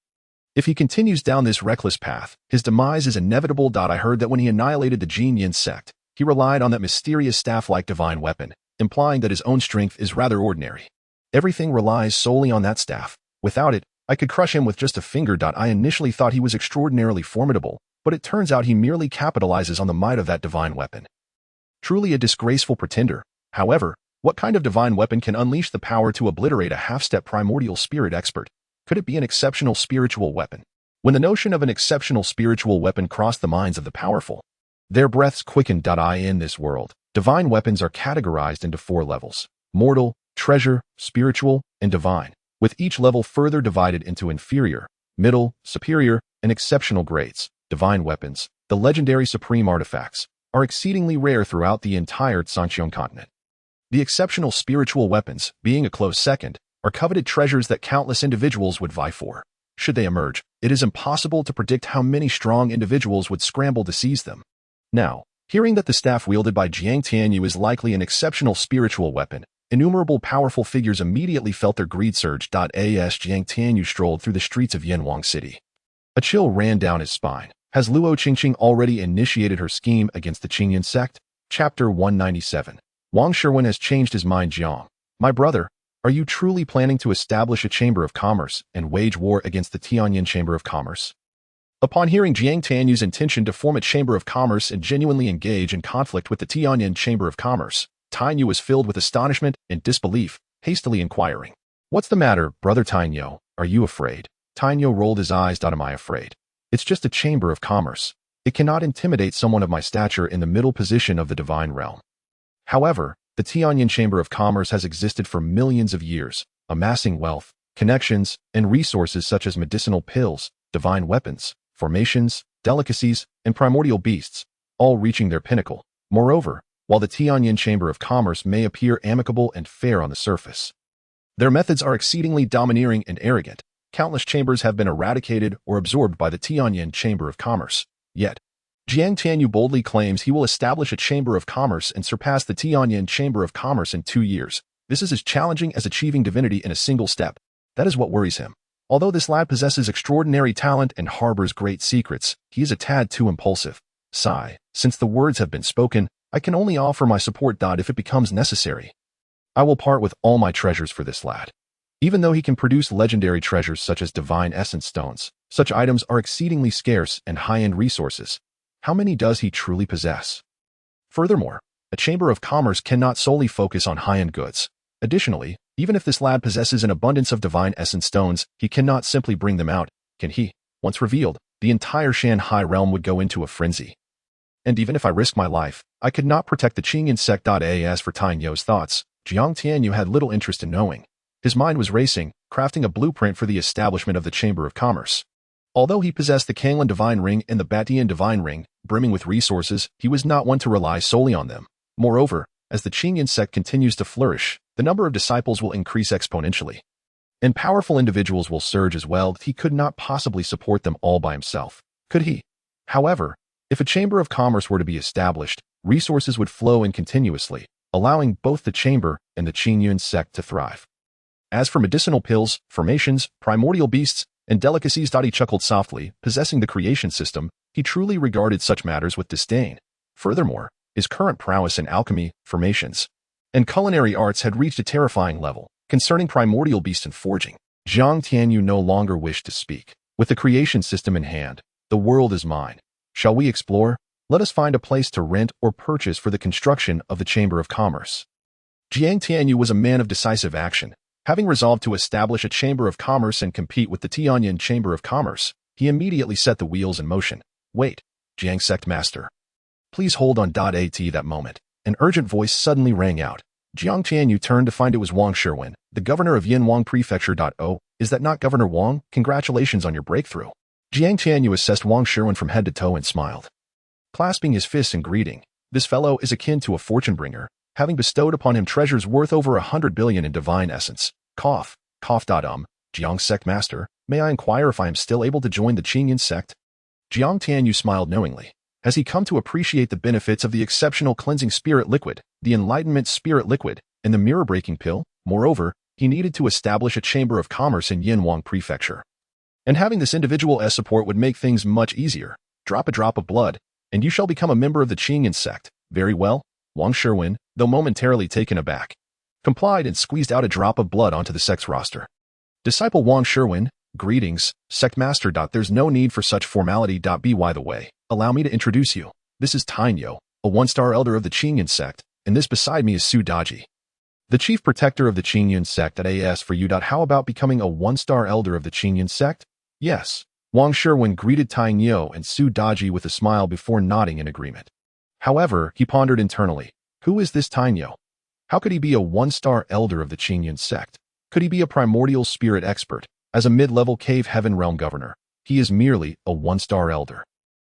Speaker 1: If he continues down this reckless path, his demise is inevitable. I heard that when he annihilated the Qingyun Sect, he relied on that mysterious staff-like divine weapon, implying that his own strength is rather ordinary. Everything relies solely on that staff. Without it, I could crush him with just a finger. I initially thought he was extraordinarily formidable, but it turns out he merely capitalizes on the might of that divine weapon. Truly a disgraceful pretender. However, what kind of divine weapon can unleash the power to obliterate a half-step primordial spirit expert? Could it be an exceptional spiritual weapon? When the notion of an exceptional spiritual weapon crossed the minds of the powerful, their breaths quickened. In this world, divine weapons are categorized into 4 levels: mortal, treasure, spiritual, and divine, with each level further divided into inferior, middle, superior, and exceptional grades. Divine weapons, the legendary supreme artifacts, are exceedingly rare throughout the entire Zhangqiang continent. The exceptional spiritual weapons, being a close second, are coveted treasures that countless individuals would vie for. Should they emerge, it is impossible to predict how many strong individuals would scramble to seize them. Now, hearing that the staff wielded by Jiang Tianyu is likely an exceptional spiritual weapon, innumerable powerful figures immediately felt their greed surge. As Jiang Tianyu strolled through the streets of Yanwang City, a chill ran down his spine. Has Luo Qingqing already initiated her scheme against the Qingyun Sect? Chapter 197. Wang Sherwin has changed his mind. Jiang, my brother, are you truly planning to establish a chamber of commerce and wage war against the Tianyin Chamber of Commerce? Upon hearing Jiang Tianyu's intention to form a chamber of commerce and genuinely engage in conflict with the Tianyin Chamber of Commerce, Tianyu was filled with astonishment and disbelief, hastily inquiring, "What's the matter, brother Tianyu? Are you afraid?" Tianyu rolled his eyes. Am I afraid? It's just a chamber of commerce. It cannot intimidate someone of my stature in the middle position of the divine realm. However, the Tianyin Chamber of Commerce has existed for millions of years, amassing wealth, connections, and resources such as medicinal pills, divine weapons, formations, delicacies, and primordial beasts, all reaching their pinnacle. Moreover, while the Tianyin Chamber of Commerce may appear amicable and fair on the surface, their methods are exceedingly domineering and arrogant. Countless chambers have been eradicated or absorbed by the Tianyin Chamber of Commerce. Yet, Jiang Tianyu boldly claims he will establish a chamber of commerce and surpass the Tianyin Chamber of Commerce in 2 years. This is as challenging as achieving divinity in a single step. That is what worries him. Although this lad possesses extraordinary talent and harbors great secrets, he is a tad too impulsive. Sigh, since the words have been spoken, I can only offer my support. If it becomes necessary, I will part with all my treasures for this lad. Even though he can produce legendary treasures such as divine essence stones, such items are exceedingly scarce and high-end resources. How many does he truly possess? Furthermore, a chamber of commerce cannot solely focus on high-end goods. Additionally, even if this lad possesses an abundance of divine essence stones, he cannot simply bring them out, can he? Once revealed, the entire Shanghai realm would go into a frenzy. And even if I risk my life, I could not protect the Qingyun Sect. As for Tianyu's thoughts, Jiang Tianyu had little interest in knowing. His mind was racing, crafting a blueprint for the establishment of the Chamber of Commerce. Although he possessed the Qingyun Divine Ring and the Dantian Divine Ring, brimming with resources, he was not one to rely solely on them. Moreover, as the Qingyun Sect continues to flourish, the number of disciples will increase exponentially. And powerful individuals will surge as well. He could not possibly support them all by himself, could he? However, if a Chamber of Commerce were to be established, resources would flow in continuously, allowing both the Chamber and the Qingyun Sect to thrive. As for medicinal pills, formations, primordial beasts, and delicacies, he chuckled softly, possessing the creation system, he truly regarded such matters with disdain. Furthermore, his current prowess in alchemy, formations, and culinary arts had reached a terrifying level. Concerning primordial beasts and forging, Jiang Tianyu no longer wished to speak. With the creation system in hand, the world is mine. Shall we explore? Let us find a place to rent or purchase for the construction of the Chamber of Commerce. Jiang Tianyu was a man of decisive action. Having resolved to establish a Chamber of Commerce and compete with the Tianyin Chamber of Commerce, he immediately set the wheels in motion. Wait, Jiang Sect Master. Please hold on. At that moment, an urgent voice suddenly rang out. Jiang Tianyu turned to find it was Wang Sherwin, the governor of Yanwang Prefecture. Oh, Is that not Governor Wang? Congratulations on your breakthrough. Jiang Tianyu assessed Wang Sherwin from head to toe and smiled, clasping his fists in greeting. This fellow is akin to a fortune bringer, having bestowed upon him treasures worth over 100 billion in divine essence. Cough. Jiang Sect Master, may I inquire if I am still able to join the Qingyun Sect? Jiang Tianyu smiled knowingly. Has he come to appreciate the benefits of the exceptional cleansing spirit liquid, the enlightenment spirit liquid, and the mirror-breaking pill? Moreover, he needed to establish a chamber of commerce in Yinhuang Prefecture. And having this individual as support would make things much easier. Drop a drop of blood, and you shall become a member of the Qingyun Sect. Very well. Wang Sherwin, though momentarily taken aback, complied and squeezed out a drop of blood onto the sect's roster. Disciple Wang Sherwin, greetings, Sect Master. There's no need for such formality. By the way, allow me to introduce you. This is Tainyo, a one-star elder of the Qingyun Sect, and this beside me is Su Daji, the chief protector of the Qingyun Sect. As for you, how about becoming a one-star elder of the Qingyun Sect? Yes. Wang Sherwin greeted Tainyo and Su Daji with a smile before nodding in agreement. However, he pondered internally. Who is this Tainyo? How could he be a one-star elder of the Qingyun Sect? Could he be a primordial spirit expert? As a mid-level cave heaven realm governor, he is merely a one-star elder.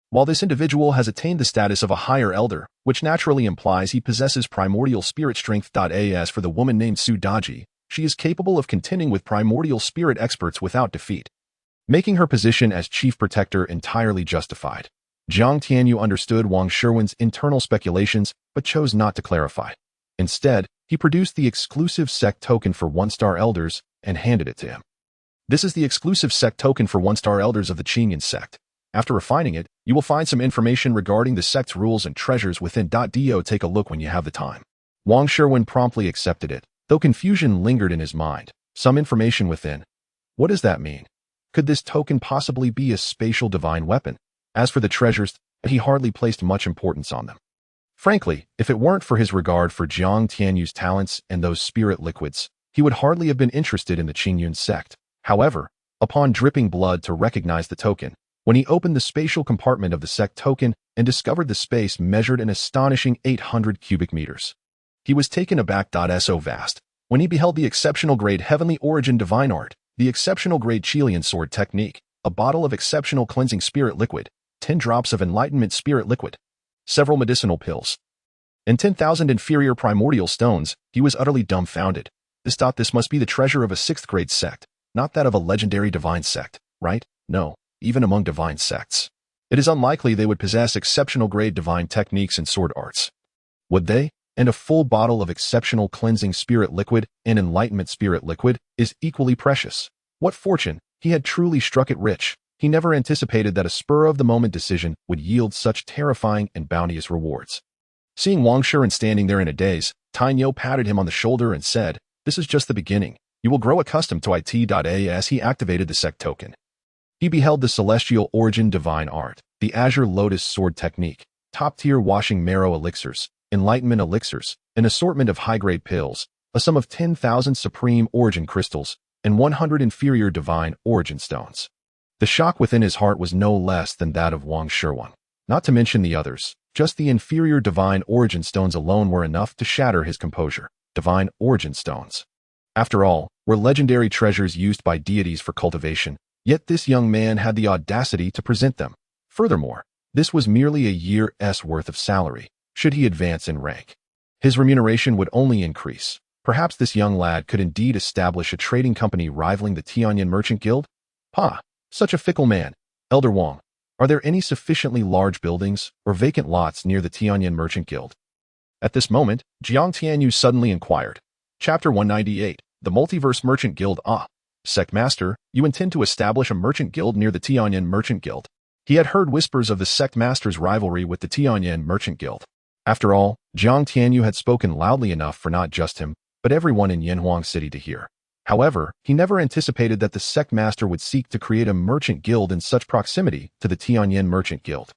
Speaker 1: While this individual has attained the status of a higher elder, which naturally implies he possesses primordial spirit strength. As for the woman named Su Daji, she is capable of contending with primordial spirit experts without defeat, making her position as chief protector entirely justified. Jiang Tianyu understood Wang Sherwin's internal speculations, but chose not to clarify. Instead, he produced the exclusive sect token for one-star elders and handed it to him. This is the exclusive sect token for one-star elders of the Qingyun Sect. After refining it, you will find some information regarding the sect's rules and treasures within. Do take a look when you have the time. Wang Sherwin promptly accepted it, though confusion lingered in his mind. Some information within. What does that mean? Could this token possibly be a spatial divine weapon? As for the treasures, he hardly placed much importance on them. Frankly, if it weren't for his regard for Jiang Tianyu's talents and those spirit liquids, he would hardly have been interested in the Qingyun Sect. However, upon dripping blood to recognize the token, when he opened the spatial compartment of the sect token and discovered the space measured an astonishing 800 cubic meters, he was taken aback. So vast, when he beheld the exceptional grade heavenly origin divine art, the exceptional grade Qingyun sword technique, a bottle of exceptional cleansing spirit liquid, 10 drops of enlightenment spirit liquid, several medicinal pills, and 10,000 inferior primordial stones, he was utterly dumbfounded. This must be the treasure of a 6th grade sect, not that of a legendary divine sect, right? No, even among divine sects, it is unlikely they would possess exceptional grade divine techniques and sword arts. Would they? And a full bottle of exceptional cleansing spirit liquid and enlightenment spirit liquid is equally precious. What fortune! He had truly struck it rich. He never anticipated that a spur-of-the-moment decision would yield such terrifying and bounteous rewards. Seeing Wang Sherwin standing there in a daze, Tainyo patted him on the shoulder and said, "This is just the beginning. You will grow accustomed to it." As he activated the sect token, he beheld the celestial origin divine art, the azure lotus sword technique, top-tier washing marrow elixirs, enlightenment elixirs, an assortment of high-grade pills, a sum of 10,000 supreme origin crystals, and 100 inferior divine origin stones. The shock within his heart was no less than that of Wang Sherwin. Not to mention the others, just the inferior divine origin stones alone were enough to shatter his composure. Divine origin stones, after all, were legendary treasures used by deities for cultivation, yet this young man had the audacity to present them. Furthermore, this was merely a year's worth of salary, should he advance in rank. His remuneration would only increase. Perhaps this young lad could indeed establish a trading company rivaling the Tianyan Merchant Guild? Such a fickle man. Elder Wang, are there any sufficiently large buildings or vacant lots near the Tianyan Merchant Guild? At this moment, Jiang Tianyu suddenly inquired. Chapter 198, The Multiverse Merchant Guild. Sect Master, you intend to establish a merchant guild near the Tianyan Merchant Guild. He had heard whispers of the Sect Master's rivalry with the Tianyan Merchant Guild. After all, Jiang Tianyu had spoken loudly enough for not just him, but everyone in Yinhuang City to hear. However, he never anticipated that the Sect Master would seek to create a merchant guild in such proximity to the Tianyan Merchant Guild.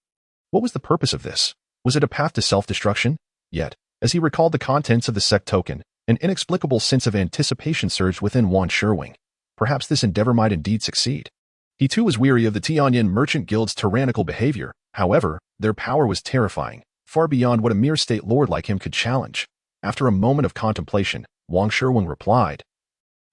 Speaker 1: What was the purpose of this? Was it a path to self-destruction? Yet, as he recalled the contents of the sect token, an inexplicable sense of anticipation surged within Wang Sherwin. Perhaps this endeavor might indeed succeed. He too was weary of the Tianyan Merchant Guild's tyrannical behavior. However, their power was terrifying, far beyond what a mere state lord like him could challenge. After a moment of contemplation, Wang Sherwin replied,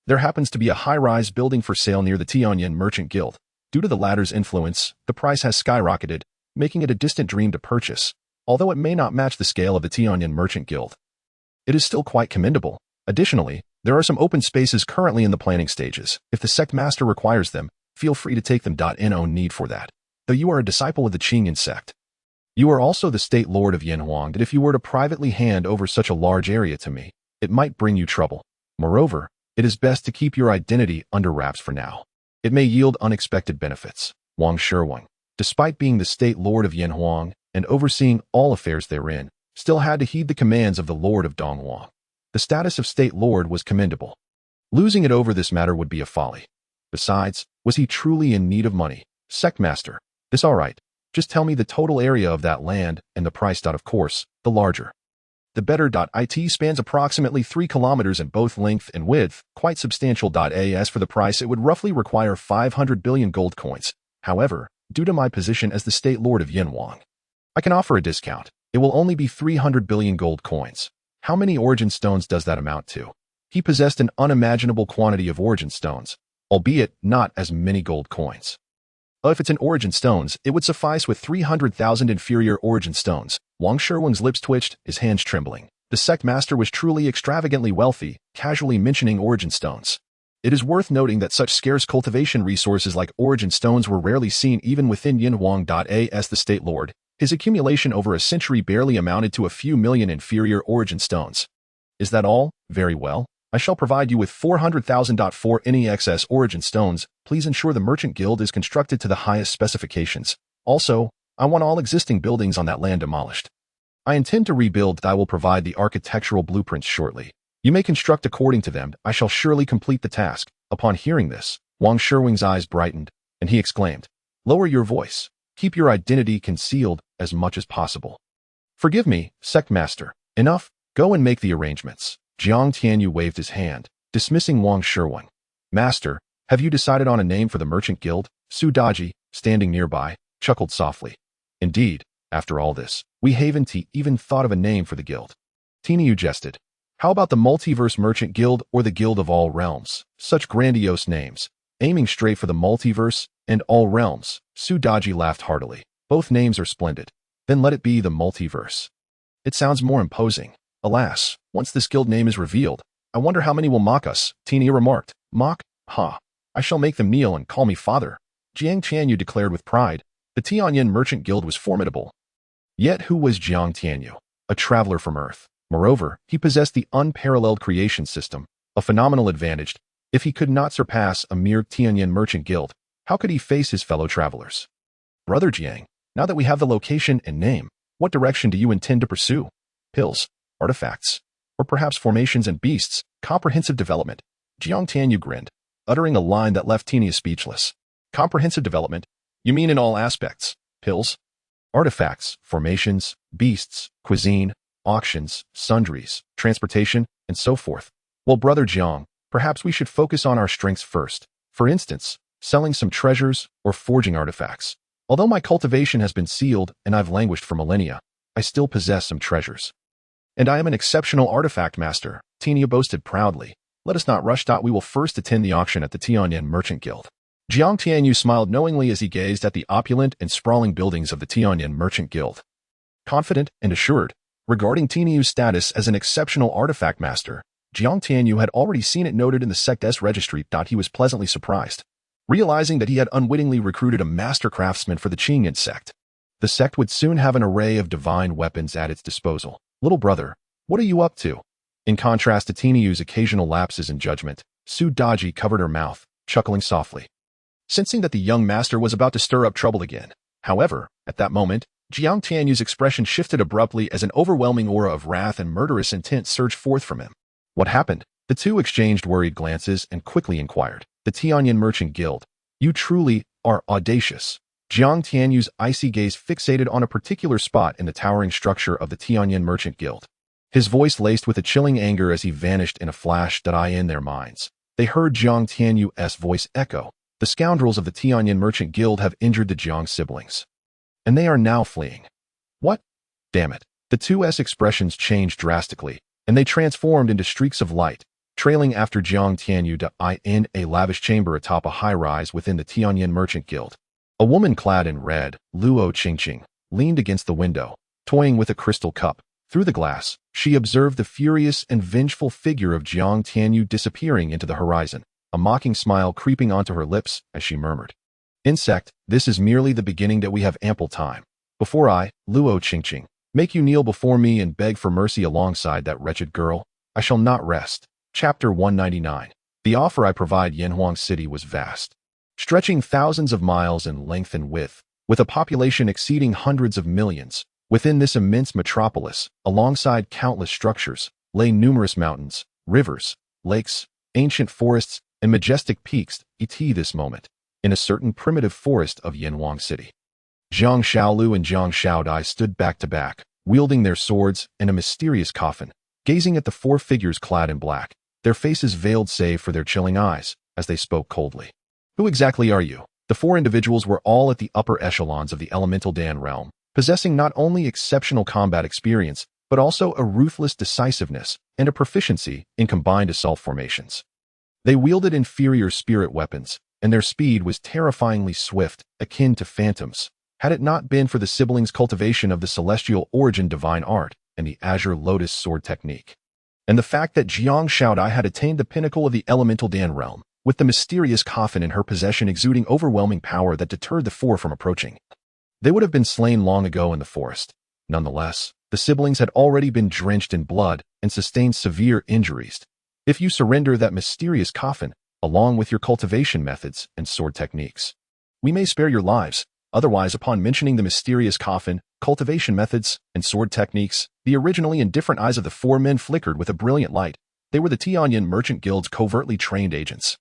Speaker 1: There happens to be a high-rise building for sale near the Qingyun Merchant Guild. Due to the latter's influence, the price has skyrocketed, making it a distant dream to purchase, although it may not match the scale of the Qingyun Merchant Guild. It is still quite commendable. Additionally, there are some open spaces currently in the planning stages. If the sect master requires them, feel free to take them. No need for that. Though you are a disciple of the Qingyun Sect, you are also the state lord of Yanhuang, that if you were to privately hand over such a large area to me, it might bring you trouble. Moreover, it is best to keep your identity under wraps for now. It may yield unexpected benefits. Wang Sherwang, despite being the state lord of Yanhuang and overseeing all affairs therein, still had to heed the commands of the lord of Donghuang. The status of state lord was commendable. Losing it over this matter would be a folly. Besides, was he truly in need of money? Sect master, this all right. Just tell me the total area of that land and the price. Of course, the larger, the better. It spans approximately 3 kilometers in both length and width, quite substantial. As for the price, it would roughly require 500 billion gold coins. However, due to my position as the state lord of Yanhuang, I can offer a discount. It will only be 300 billion gold coins. How many origin stones does that amount to? He possessed an unimaginable quantity of origin stones, albeit not as many gold coins. If it's in origin stones, it would suffice with 300,000 inferior origin stones. Wang Sherwang's lips twitched, his hands trembling. The sect master was truly extravagantly wealthy, casually mentioning origin stones. It is worth noting that such scarce cultivation resources like origin stones were rarely seen even within Yanhuang. As the state lord, his accumulation over a century barely amounted to a few million inferior origin stones. Is that all? Very well. I shall provide you with 400,000. For any excess origin stones, please ensure the Merchant Guild is constructed to the highest specifications. Also, I want all existing buildings on that land demolished. I intend to rebuild. I will provide the architectural blueprints shortly. You may construct according to them. I shall surely complete the task. Upon hearing this, Wang Sherwang's eyes brightened, and he exclaimed, "Lower your voice. Keep your identity concealed as much as possible." "Forgive me, sect master. Enough. Go and make the arrangements." Jiang Tianyu waved his hand, dismissing Wang Sherwang. "Master, have you decided on a name for the Merchant Guild?" Su Daji, standing nearby, chuckled softly. "Indeed, after all this, we haven't even thought of a name for the guild." Tianyu jested. "How about the Multiverse Merchant Guild or the Guild of All Realms? Such grandiose names, aiming straight for the multiverse and all realms." Su Daji laughed heartily. "Both names are splendid. Then let it be the multiverse. It sounds more imposing. Alas, once this guild name is revealed, I wonder how many will mock us." Tianyu remarked. "Mock? Ha! I shall make them kneel and call me father." Jiang Tianyu declared with pride. The Tianyin Merchant Guild was formidable. Yet who was Jiang Tianyu? A traveler from Earth. Moreover, he possessed the unparalleled creation system, a phenomenal advantage. If he could not surpass a mere Tianyin Merchant Guild, how could he face his fellow travelers? "Brother Jiang, now that we have the location and name, what direction do you intend to pursue? Hills, artifacts, or perhaps formations and beasts?" "Comprehensive development." Jiang Tianyu grinned, uttering a line that left Tianyu speechless. "Comprehensive development? You mean in all aspects? Hills, artifacts, formations, beasts, cuisine, auctions, sundries, transportation, and so forth. Well, Brother Jiang, perhaps we should focus on our strengths first. For instance, selling some treasures or forging artifacts. Although my cultivation has been sealed and I've languished for millennia, I still possess some treasures. And I am an exceptional artifact master," Tianyu boasted proudly. "Let us not rush. We will first attend the auction at the Tianyin Merchant Guild." Jiang Tianyu smiled knowingly as he gazed at the opulent and sprawling buildings of the Tianyin Merchant Guild. Confident and assured regarding Tianyu's status as an exceptional artifact master, Jiang Tianyu had already seen it noted in the sect's registry. He was pleasantly surprised, realizing that he had unwittingly recruited a master craftsman for the Qingyun Sect. The sect would soon have an array of divine weapons at its disposal. "Little brother, what are you up to?" In contrast to Tianyu's occasional lapses in judgment, Su Daji covered her mouth, chuckling softly, sensing that the young master was about to stir up trouble again. However, at that moment, Jiang Tianyu's expression shifted abruptly as an overwhelming aura of wrath and murderous intent surged forth from him. "What happened?" The two exchanged worried glances and quickly inquired. "The Tianyin Merchant Guild. You truly are audacious." Jiang Tianyu's icy gaze fixated on a particular spot in the towering structure of the Tianyin Merchant Guild. His voice laced with a chilling anger as he vanished in a flash. In their minds, they heard Jiang Tianyu's voice echo. "The scoundrels of the Tianyin Merchant Guild have injured the Jiang siblings, and they are now fleeing." "What? Damn it." The two's expressions changed drastically, and they transformed into streaks of light, trailing after Jiang Tianyu in a lavish chamber atop a high-rise within the Tianyin Merchant Guild. A woman clad in red, Luo Qingqing, leaned against the window, toying with a crystal cup. Through the glass, she observed the furious and vengeful figure of Jiang Tianyu disappearing into the horizon, a mocking smile creeping onto her lips as she murmured, "Insect, this is merely the beginning that we have ample time. Before I, Luo Qingqing, make you kneel before me and beg for mercy alongside that wretched girl, I shall not rest." Chapter 199. The offer I provide Yanhuang City was vast, stretching thousands of miles in length and width, with a population exceeding hundreds of millions. Within this immense metropolis, alongside countless structures, lay numerous mountains, rivers, lakes, ancient forests, and majestic peaks. This moment, in a certain primitive forest of Yanhuang City, Zhang Xiaolu and Zhang Xiaodai stood back to back, wielding their swords in a mysterious coffin, gazing at the four figures clad in black, their faces veiled save for their chilling eyes, as they spoke coldly. "Who exactly are you?" The four individuals were all at the upper echelons of the elemental Dan realm, possessing not only exceptional combat experience, but also a ruthless decisiveness and a proficiency in combined assault formations. They wielded inferior spirit weapons, and their speed was terrifyingly swift, akin to phantoms, had it not been for the siblings' cultivation of the celestial origin divine art and the azure lotus sword technique. And the fact that Jiang Xiaodai had attained the pinnacle of the elemental Dan realm, with the mysterious coffin in her possession exuding overwhelming power that deterred the four from approaching. They would have been slain long ago in the forest. Nonetheless, the siblings had already been drenched in blood and sustained severe injuries. If you surrender that mysterious coffin, along with your cultivation methods and sword techniques, we may spare your lives. Otherwise, upon mentioning the mysterious coffin, cultivation methods, and sword techniques, the originally indifferent eyes of the four men flickered with a brilliant light. They were the Tianyin Merchant Guild's covertly trained agents,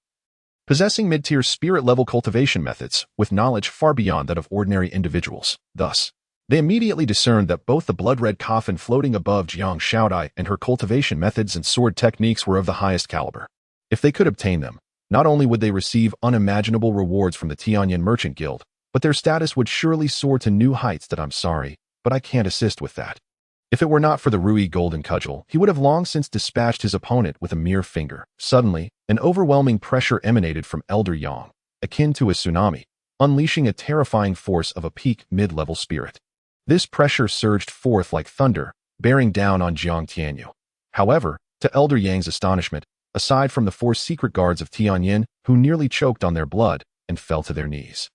Speaker 1: possessing mid-tier spirit-level cultivation methods with knowledge far beyond that of ordinary individuals. Thus, they immediately discerned that both the blood-red coffin floating above Jiang Xiaodai and her cultivation methods and sword techniques were of the highest caliber. If they could obtain them, not only would they receive unimaginable rewards from the Tianyin Merchant Guild, but their status would surely soar to new heights. That I'm sorry, but I can't assist with that. If it were not for the Ruyi golden cudgel, he would have long since dispatched his opponent with a mere finger. Suddenly, an overwhelming pressure emanated from Elder Yang, akin to a tsunami, unleashing a terrifying force of a peak mid-level spirit. This pressure surged forth like thunder, bearing down on Jiang Tianyu. However, to Elder Yang's astonishment, aside from the four secret guards of Tianyin, who nearly choked on their blood and fell to their knees,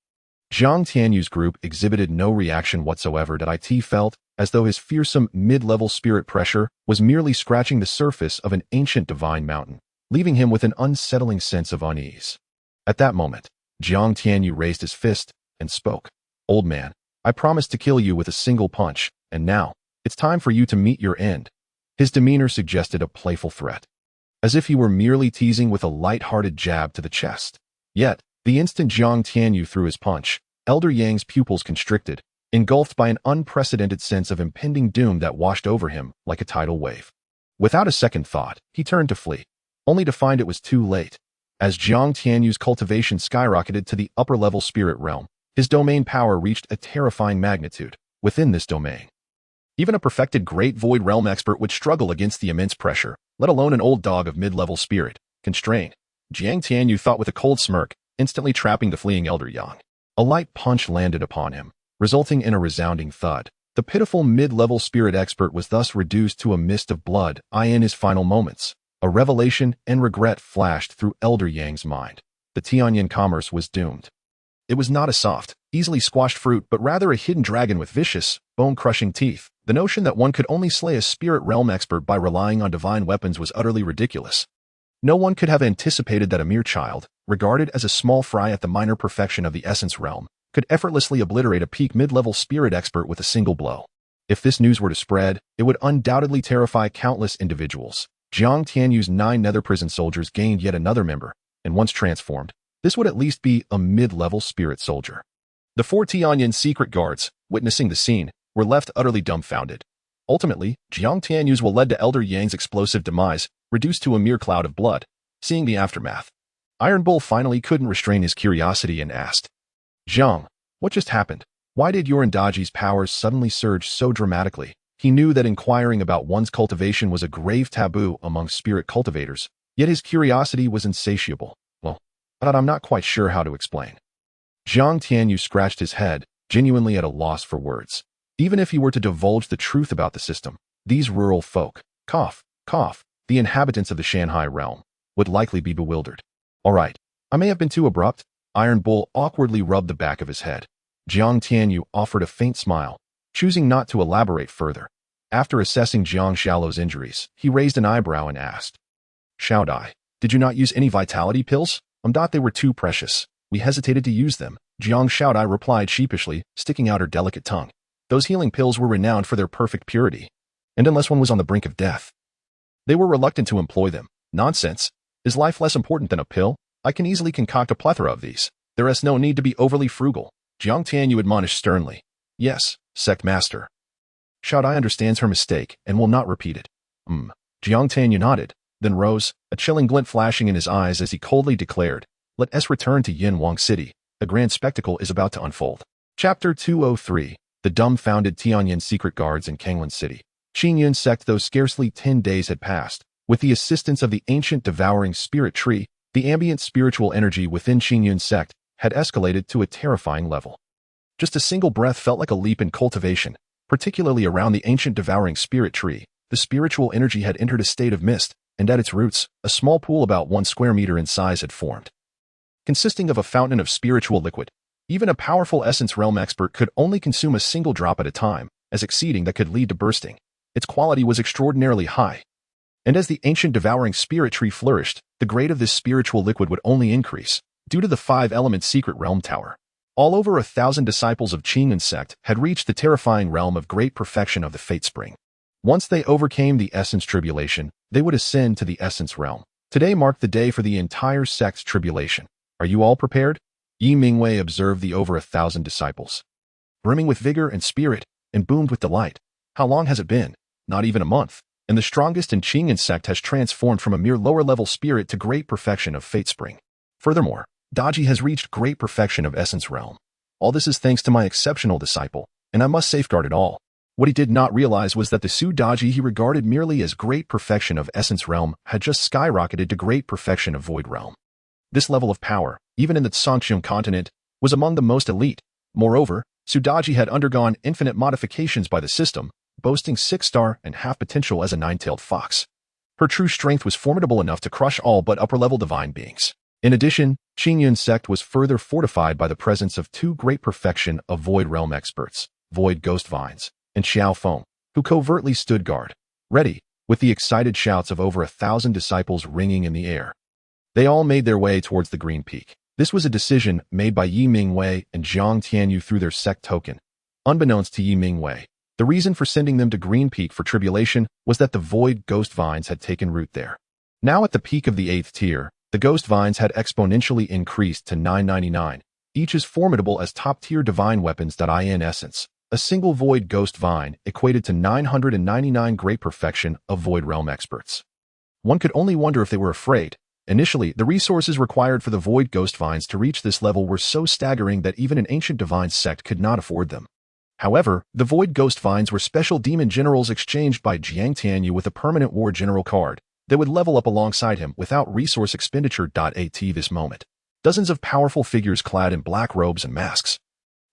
Speaker 1: Jiang Tianyu's group exhibited no reaction whatsoever. That it felt as though his fearsome mid-level spirit pressure was merely scratching the surface of an ancient divine mountain, leaving him with an unsettling sense of unease. At that moment, Jiang Tianyu raised his fist and spoke. "Old man, I promised to kill you with a single punch, and now, it's time for you to meet your end." His demeanor suggested a playful threat, as if he were merely teasing with a light-hearted jab to the chest. Yet, the instant Jiang Tianyu threw his punch, Elder Yang's pupils constricted, engulfed by an unprecedented sense of impending doom that washed over him like a tidal wave. Without a second thought, he turned to flee, only to find it was too late. As Jiang Tianyu's cultivation skyrocketed to the upper-level spirit realm, his domain power reached a terrifying magnitude. Within this domain, even a perfected Great Void Realm expert would struggle against the immense pressure, let alone an old dog of mid-level spirit. Constrained, Jiang Tianyu thought with a cold smirk, instantly trapping the fleeing Elder Yang. A light punch landed upon him, resulting in a resounding thud. The pitiful mid-level spirit expert was thus reduced to a mist of blood. In his final moments, a revelation and regret flashed through Elder Yang's mind. The Tianyin commerce was doomed. It was not a soft, easily squashed fruit, but rather a hidden dragon with vicious, bone-crushing teeth. The notion that one could only slay a spirit realm expert by relying on divine weapons was utterly ridiculous. No one could have anticipated that a mere child, regarded as a small fry at the minor perfection of the essence realm, could effortlessly obliterate a peak mid-level spirit expert with a single blow. If this news were to spread, it would undoubtedly terrify countless individuals. Jiang Tianyu's 9 nether prison soldiers gained yet another member, and once transformed, this would at least be a mid-level spirit soldier. The 4 Tianyin secret guards, witnessing the scene, were left utterly dumbfounded. Ultimately, Jiang Tianyu's will led to Elder Yang's explosive demise, reduced to a mere cloud of blood. Seeing the aftermath, Iron Bull finally couldn't restrain his curiosity and asked, "Jiang, what just happened? Why did your and Daji's powers suddenly surge so dramatically?" He knew that inquiring about one's cultivation was a grave taboo among spirit cultivators, Yet his curiosity was insatiable. Well, but I'm not quite sure how to explain. Jiang Tianyu scratched his head, genuinely at a loss for words. Even if he were to divulge the truth about the system, these rural folk, cough, the inhabitants of the Shanghai realm, would likely be bewildered. All right, I may have been too abrupt. Iron Bull awkwardly rubbed the back of his head. Jiang Tianyu offered a faint smile, choosing not to elaborate further. After assessing Jiang Xiaolo's injuries, he raised an eyebrow and asked, "Shao Dai, did you not use any vitality pills? They were too precious. We hesitated to use them." Jiang Xiaodai replied sheepishly, sticking out her delicate tongue. Those healing pills were renowned for their perfect purity, and unless one was on the brink of death, they were reluctant to employ them. Nonsense. Is life less important than a pill? I can easily concoct a plethora of these. There is no need to be overly frugal. Jiang Tianyu admonished sternly. Yes, sect master. Xiaodai understands her mistake and will not repeat it. Jiang Tianyu nodded, then rose, a chilling glint flashing in his eyes as he coldly declared, "Let us return to Yinwang City. A grand spectacle is about to unfold." Chapter 203. The dumbfounded Tianyan secret guards in Qingyun City. Qingyun Sect. Though scarcely 10 days had passed, with the assistance of the ancient devouring spirit tree, the ambient spiritual energy within Qingyun Sect had escalated to a terrifying level. Just a single breath felt like a leap in cultivation, particularly around the ancient devouring spirit tree. The spiritual energy had entered a state of mist, and at its roots, a small pool about 1 square meter in size had formed. Consisting of a fountain of spiritual liquid, even a powerful essence realm expert could only consume a single drop at a time, as exceeding that could lead to bursting. Its quality was extraordinarily high. And as the ancient devouring spirit tree flourished, the grade of this spiritual liquid would only increase, due to the 5-element secret realm tower. All over 1,000 disciples of Qingyun Sect had reached the terrifying realm of great perfection of the Fate Spring. Once they overcame the essence tribulation, they would ascend to the essence realm. Today marked the day for the entire sect's tribulation. Are you all prepared? Yi Mingwei observed the over 1,000 disciples, brimming with vigor and spirit, and boomed with delight. How long has it been? Not even a month, and the strongest in Qingyun Sect has transformed from a mere lower-level spirit to great perfection of Fate Spring. Furthermore, Daji has reached great perfection of Essence Realm. All this is thanks to my exceptional disciple, and I must safeguard it all. What he did not realize was that the Su Daji he regarded merely as great perfection of Essence Realm had just skyrocketed to great perfection of Void Realm. This level of power, even in the Songqiang continent, was among the most elite. Moreover, Su Daji had undergone infinite modifications by the system, boasting 6-star and half potential as a 9-tailed fox. Her true strength was formidable enough to crush all but upper-level divine beings. In addition, Qingyun Sect was further fortified by the presence of 2 great perfection of Void Realm experts, Void Ghost Vines, and Xiao Feng, who covertly stood guard, ready, with the excited shouts of over 1,000 disciples ringing in the air. They all made their way towards the Green Peak. This was a decision made by Yi Mingwei and Jiang Tianyu through their sect token. Unbeknownst to Yi Mingwei, the reason for sending them to Green Peak for tribulation was that the Void Ghost Vines had taken root there. Now at the peak of the 8th tier, the Ghost Vines had exponentially increased to 999, each as formidable as top-tier divine weapons. In essence, a single Void Ghost Vine equated to 999 great perfection of Void Realm experts. One could only wonder if they were afraid. Initially, the resources required for the Void Ghost Vines to reach this level were so staggering that even an ancient divine sect could not afford them. However, the Void Ghost Vines were special demon generals exchanged by Jiang Tianyu with a permanent war general card that would level up alongside him without resource expenditure. At this moment, dozens of powerful figures clad in black robes and masks,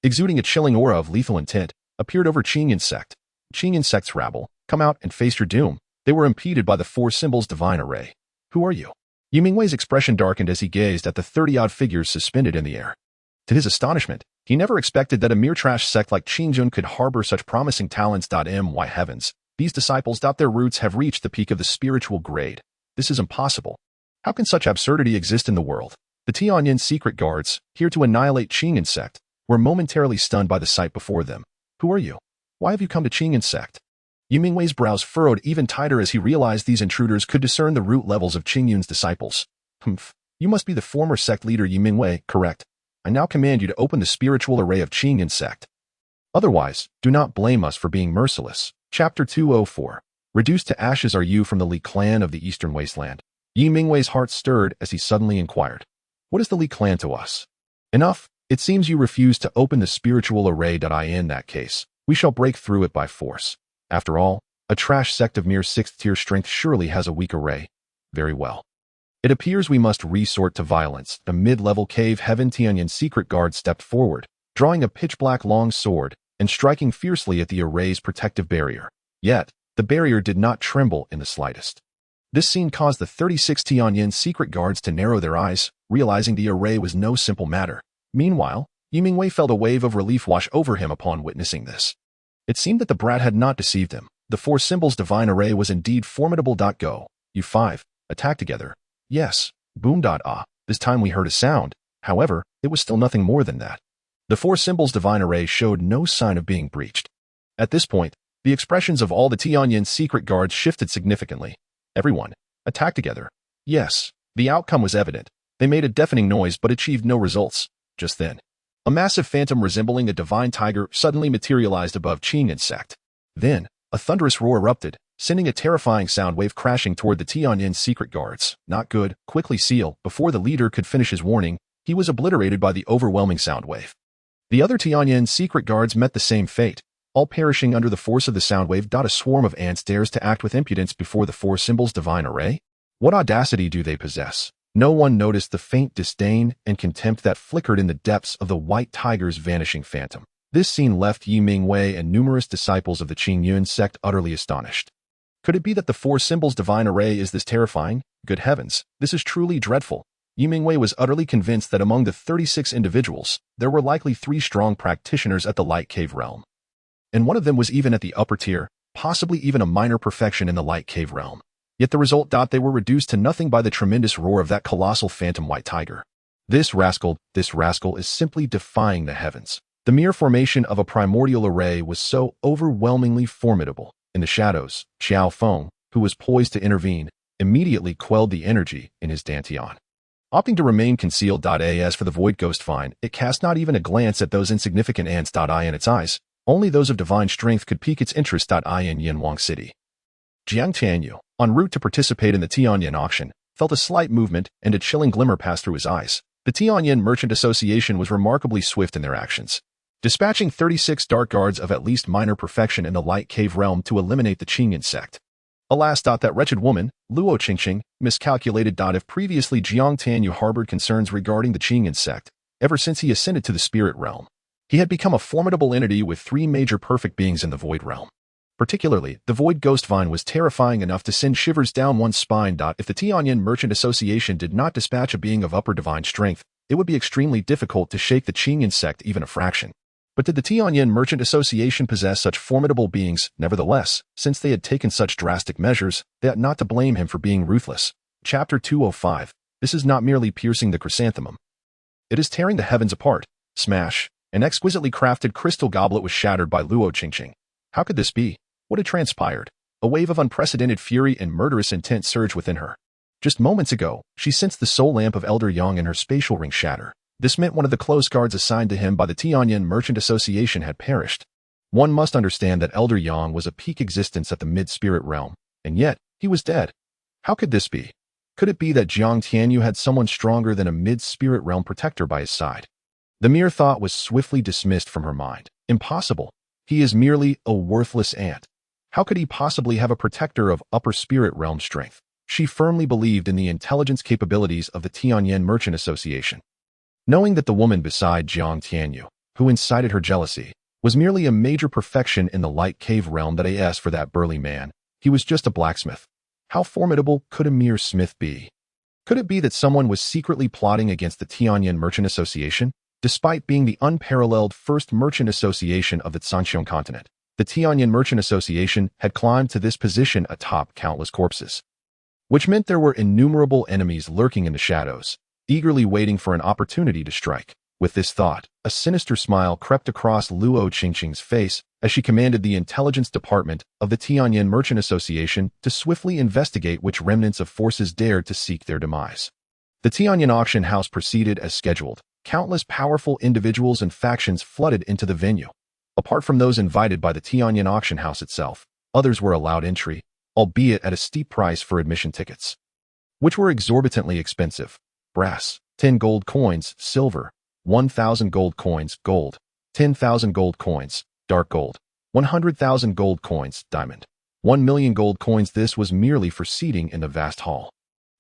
Speaker 1: exuding a chilling aura of lethal intent, appeared over Qingyun Sect. Qingyun Sect's rabble, come out and face your doom. They were impeded by the 4 symbols divine array. Who are you? Yi Mingwei's expression darkened as he gazed at the 30-odd figures suspended in the air. To his astonishment, he never expected that a mere trash sect like Qingyun could harbor such promising talents. My heavens, these disciples. Their roots have reached the peak of the spiritual grade. This is impossible. How can such absurdity exist in the world? The Tianyan secret guards, here to annihilate Qingyun Sect, were momentarily stunned by the sight before them. Who are you? Why have you come to Qingyun Sect? Yi Mingwei's brows furrowed even tighter as he realized these intruders could discern the root levels of Qingyun's disciples. You must be the former sect leader Yi Mingwei, correct? I now command you to open the spiritual array of Qingyun Sect. Otherwise, do not blame us for being merciless. Chapter 204. Reduced to ashes are you from the Li clan of the Eastern Wasteland? Yi Mingwei's heart stirred as he suddenly inquired. What is the Li clan to us? Enough. It seems you refuse to open the spiritual array. In that case, we shall break through it by force. After all, a trash sect of mere 6th tier strength surely has a weak array. Very well. It appears we must resort to violence. The mid-level cave heaven Qingyun secret guard stepped forward, drawing a pitch-black long sword and striking fiercely at the array's protective barrier. Yet, the barrier did not tremble in the slightest. This scene caused the 36 Qingyun secret guards to narrow their eyes, realizing the array was no simple matter. Meanwhile, Yimingwei felt a wave of relief wash over him upon witnessing this. It seemed that the brat had not deceived him. The four symbols divine array was indeed formidable. Go. U5. Attack together. Yes. Boom. Ah. This time we heard a sound. However, it was still nothing more than that. The four symbols divine array showed no sign of being breached. At this point, the expressions of all the Qingyun secret guards shifted significantly. Everyone. Attack together. Yes. The outcome was evident. They made a deafening noise but achieved no results. Just then, a massive phantom resembling a divine tiger suddenly materialized above Qingyun Sect. Then, a thunderous roar erupted, sending a terrifying sound wave crashing toward the Qingyun secret guards. Not good. Quickly seal. Before the leader could finish his warning, he was obliterated by the overwhelming sound wave. The other Qingyun secret guards met the same fate, all perishing under the force of the sound wave. A swarm of ants dares to act with impudence before the four symbols divine array? What audacity do they possess? No one noticed the faint disdain and contempt that flickered in the depths of the white tiger's vanishing phantom. This scene left Yimingwei and numerous disciples of the Qingyun Sect utterly astonished. Could it be that the four symbols divine array is this terrifying? Good heavens, this is truly dreadful. Yimingwei was utterly convinced that among the 36 individuals, there were likely 3 strong practitioners at the Light Cave realm. And one of them was even at the upper tier, possibly even a minor perfection in the Light Cave realm. Yet the result, they were reduced to nothing by the tremendous roar of that colossal phantom white tiger. This rascal is simply defying the heavens. The mere formation of a primordial array was so overwhelmingly formidable. In the shadows, Xiao Feng, who was poised to intervene, immediately quelled the energy in his dantian. Opting to remain concealed. As for the void ghost vine, it cast not even a glance at those insignificant ants. In its eyes, only those of divine strength could pique its interest. In Yinwang City, Jiang Tianyu, en route to participate in the Tianyuan auction, felt a slight movement and a chilling glimmer pass through his eyes. The Tianyuan Merchant Association was remarkably swift in their actions, dispatching 36 dark guards of at least minor perfection in the Light Cave realm to eliminate the Qingyun Sect. Alas, that wretched woman, Luo Qingqing, miscalculated. If previously Jiang Tianyu harbored concerns regarding the Qingyun Sect, ever since he ascended to the spirit realm, he had become a formidable entity with 3 major perfect beings in the void realm. Particularly, the void ghost vine was terrifying enough to send shivers down one's spine. If the Tianyuan Merchant Association did not dispatch a being of upper divine strength, it would be extremely difficult to shake the Qingyun Sect even a fraction. But did the Tianyuan Merchant Association possess such formidable beings? Nevertheless, since they had taken such drastic measures, they ought not to blame him for being ruthless. Chapter 205. This is not merely piercing the chrysanthemum. It is tearing the heavens apart. Smash. An exquisitely crafted crystal goblet was shattered by Luo Qingqing. How could this be? What had transpired? A wave of unprecedented fury and murderous intent surged within her. Just moments ago, she sensed the soul lamp of Elder Yang in her spatial ring shatter. This meant one of the close guards assigned to him by the Tianyuan Merchant Association had perished. One must understand that Elder Yang was a peak existence at the mid-spirit realm, and yet, he was dead. How could this be? Could it be that Jiang Tianyu had someone stronger than a mid-spirit realm protector by his side? The mere thought was swiftly dismissed from her mind. Impossible. He is merely a worthless ant. How could he possibly have a protector of upper spirit realm strength? She firmly believed in the intelligence capabilities of the Tianyuan Merchant Association. Knowing that the woman beside Jiang Tianyu, who incited her jealousy, was merely a major perfection in the Light Cave realm. As for that burly man, he was just a blacksmith. How formidable could a mere smith be? Could it be that someone was secretly plotting against the Tianyuan Merchant Association? Despite being the unparalleled first merchant association of the Zhanxiong continent, the Tianyuan Merchant Association had climbed to this position atop countless corpses, which meant there were innumerable enemies lurking in the shadows, eagerly waiting for an opportunity to strike. With this thought, a sinister smile crept across Luo Qingqing's face as she commanded the intelligence department of the Tianyuan Merchant Association to swiftly investigate which remnants of forces dared to seek their demise. The Tianyuan auction house proceeded as scheduled. Countless powerful individuals and factions flooded into the venue. Apart from those invited by the Tianyuan auction house itself, others were allowed entry, albeit at a steep price for admission tickets, which were exorbitantly expensive. Brass, 10 gold coins, silver, 1,000 gold coins, gold, 10,000 gold coins, dark gold, 100,000 gold coins, diamond, 1 million gold coins. This was merely for seating in the vast hall.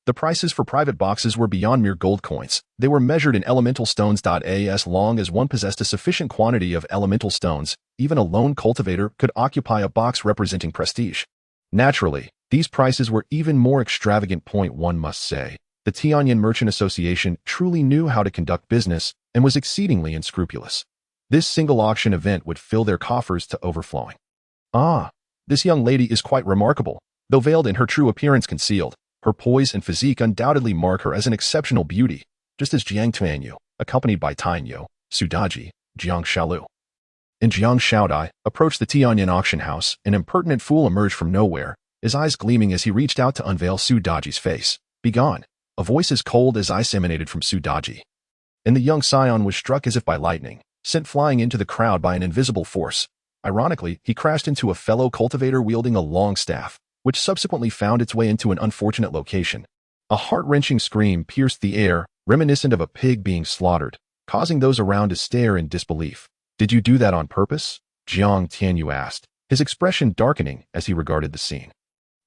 Speaker 1: The prices for private boxes were beyond mere gold coins. They were measured in elemental stones. As long as one possessed a sufficient quantity of elemental stones, even a lone cultivator could occupy a box representing prestige. Naturally, these prices were even more extravagant. One must say, the Tianyan Merchant Association truly knew how to conduct business and was exceedingly unscrupulous. This single auction event would fill their coffers to overflowing. Ah, this young lady is quite remarkable. Though veiled and her true appearance concealed, her poise and physique undoubtedly mark her as an exceptional beauty, just as Jiang Tuanyu, accompanied by Tainyo, Sudaji, Jiang Shalu, and Jiang Shaodai, approached the Tianyan auction house. An impertinent fool emerged from nowhere, his eyes gleaming as he reached out to unveil Sudaji's face. "Begone!" A voice as cold as ice emanated from Sudaji. And the young scion was struck as if by lightning, sent flying into the crowd by an invisible force. Ironically, he crashed into a fellow cultivator wielding a long staff, which subsequently found its way into an unfortunate location. A heart-wrenching scream pierced the air, reminiscent of a pig being slaughtered, causing those around to stare in disbelief. "Did you do that on purpose?" Jiang Tianyu asked, his expression darkening as he regarded the scene.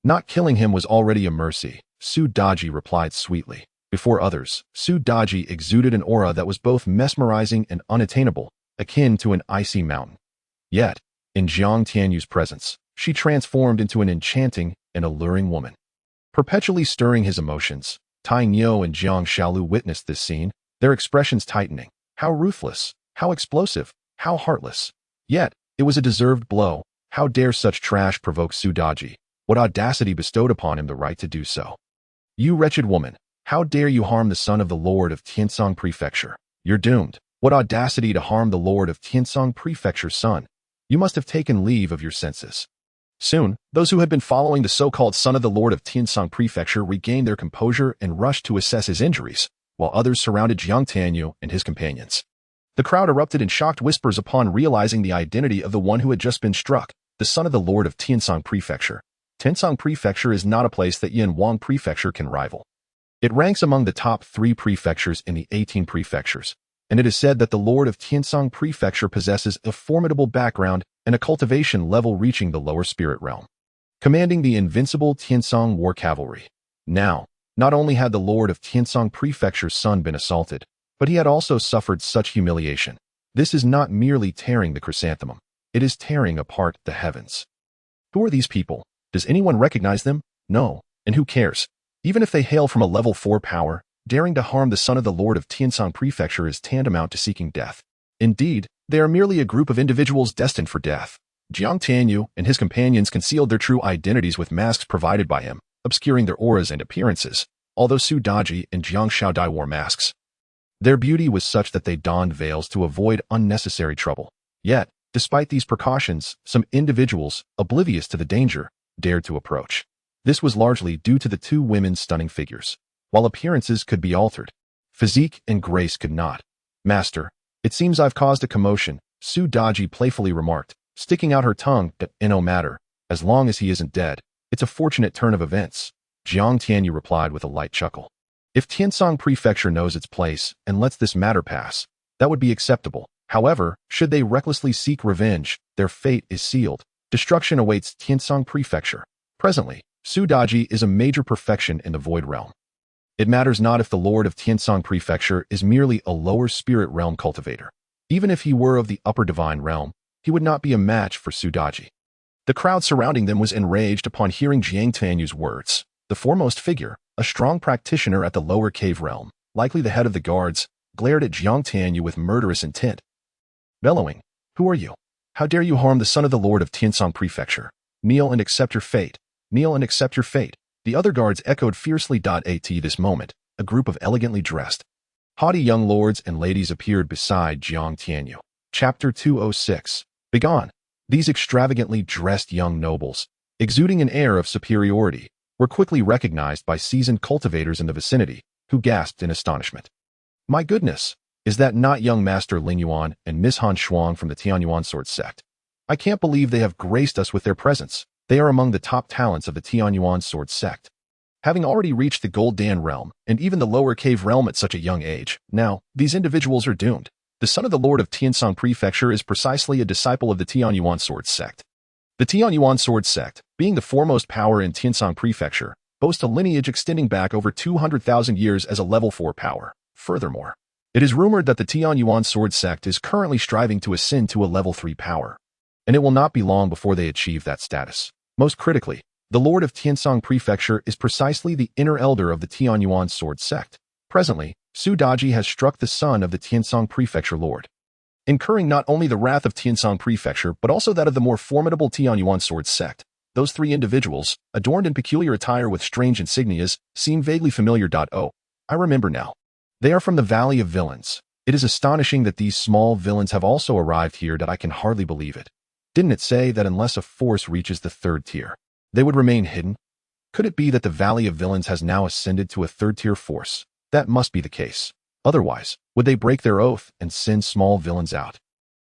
Speaker 1: "Not killing him was already a mercy," Sudaji replied sweetly. Before others, Sudaji exuded an aura that was both mesmerizing and unattainable, akin to an icy mountain. Yet, in Jiang Tianyu's presence, she transformed into an enchanting and alluring woman. Perpetually stirring his emotions, Tainyo and Jiang Shaolu witnessed this scene, their expressions tightening. How ruthless, how explosive, how heartless. Yet, it was a deserved blow. How dare such trash provoke Sudaji? What audacity bestowed upon him the right to do so? "You wretched woman, how dare you harm the son of the Lord of Tiansong Prefecture? You're doomed. What audacity to harm the Lord of Tiansong Prefecture's son? You must have taken leave of your senses." Soon, those who had been following the so-called son of the Lord of Tiansong Prefecture regained their composure and rushed to assess his injuries, while others surrounded Jiang Tianyu and his companions. The crowd erupted in shocked whispers upon realizing the identity of the one who had just been struck, the son of the Lord of Tiansong Prefecture. Tiansong Prefecture is not a place that Yanwang Prefecture can rival. It ranks among the top 3 prefectures in the 18 prefectures, and it is said that the Lord of Tiansong Prefecture possesses a formidable background and a cultivation level reaching the lower spirit realm, commanding the invincible Tiansong War Cavalry. Now, not only had the Lord of Tiansong Prefecture's son been assaulted, but he had also suffered such humiliation. This is not merely tearing the chrysanthemum, it is tearing apart the heavens. Who are these people? Does anyone recognize them? No, and who cares? Even if they hail from a level 4 power, daring to harm the son of the Lord of Tiansong Prefecture is tantamount to seeking death. Indeed, they are merely a group of individuals destined for death. Jiang Tianyu and his companions concealed their true identities with masks provided by him, obscuring their auras and appearances, although Sudaji and Jiang Shaodai wore masks. Their beauty was such that they donned veils to avoid unnecessary trouble. Yet, despite these precautions, some individuals, oblivious to the danger, dared to approach. This was largely due to the 2 women's stunning figures. While appearances could be altered, physique and grace could not. "Master, it seems I've caused a commotion," Sudaji playfully remarked, sticking out her tongue. "It no matter, as long as he isn't dead. It's a fortunate turn of events," Jiang Tianyu replied with a light chuckle. "If Tiansong Prefecture knows its place and lets this matter pass, that would be acceptable. However, should they recklessly seek revenge, their fate is sealed. Destruction awaits Tiansong Prefecture. Presently, Sudaji is a major perfection in the Void Realm. It matters not if the Lord of Tiansong Prefecture is merely a lower spirit realm cultivator. Even if he were of the upper divine realm, he would not be a match for Sudaji." The crowd surrounding them was enraged upon hearing Jiang Tianyu's words. The foremost figure, a strong practitioner at the lower cave realm, likely the head of the guards, glared at Jiang Tianyu with murderous intent. Bellowing, "Who are you? How dare you harm the son of the Lord of Tiansong Prefecture? Kneel and accept your fate. Kneel and accept your fate." The other guards echoed fiercely. At this moment, a group of elegantly dressed, haughty young lords and ladies appeared beside Jiang Tianyu. Chapter 206. Begone! These extravagantly dressed young nobles, exuding an air of superiority, were quickly recognized by seasoned cultivators in the vicinity, who gasped in astonishment. "My goodness! Is that not young Master Ling Yuan and Miss Han Shuang from the Qingyun Sect? I can't believe they have graced us with their presence. They are among the top talents of the Qingyun Sect. Having already reached the Gold Dan realm, and even the lower cave realm at such a young age, now, these individuals are doomed. The son of the Lord of Tiansong Prefecture is precisely a disciple of the Qingyun Sect. The Qingyun Sect, being the foremost power in Tiansong Prefecture, boasts a lineage extending back over 200,000 years as a level 4 power. Furthermore, it is rumored that the Qingyun Sword Sect is currently striving to ascend to a level 3 power, and it will not be long before they achieve that status. Most critically, the Lord of Tiansong Prefecture is precisely the inner elder of the Qingyun Sword Sect. Presently, Su Daji has struck the son of the Tiansong Prefecture Lord, incurring not only the wrath of Tiansong Prefecture but also that of the more formidable Qingyun Sword Sect. Those three individuals, adorned in peculiar attire with strange insignias, seem vaguely familiar. Oh, I remember now. They are from the Valley of Villains. It is astonishing that these small villains have also arrived here. That I can hardly believe it. Didn't it say that unless a force reaches the 3rd tier, they would remain hidden? Could it be that the Valley of Villains has now ascended to a 3rd tier force? That must be the case. Otherwise, would they break their oath and send small villains out?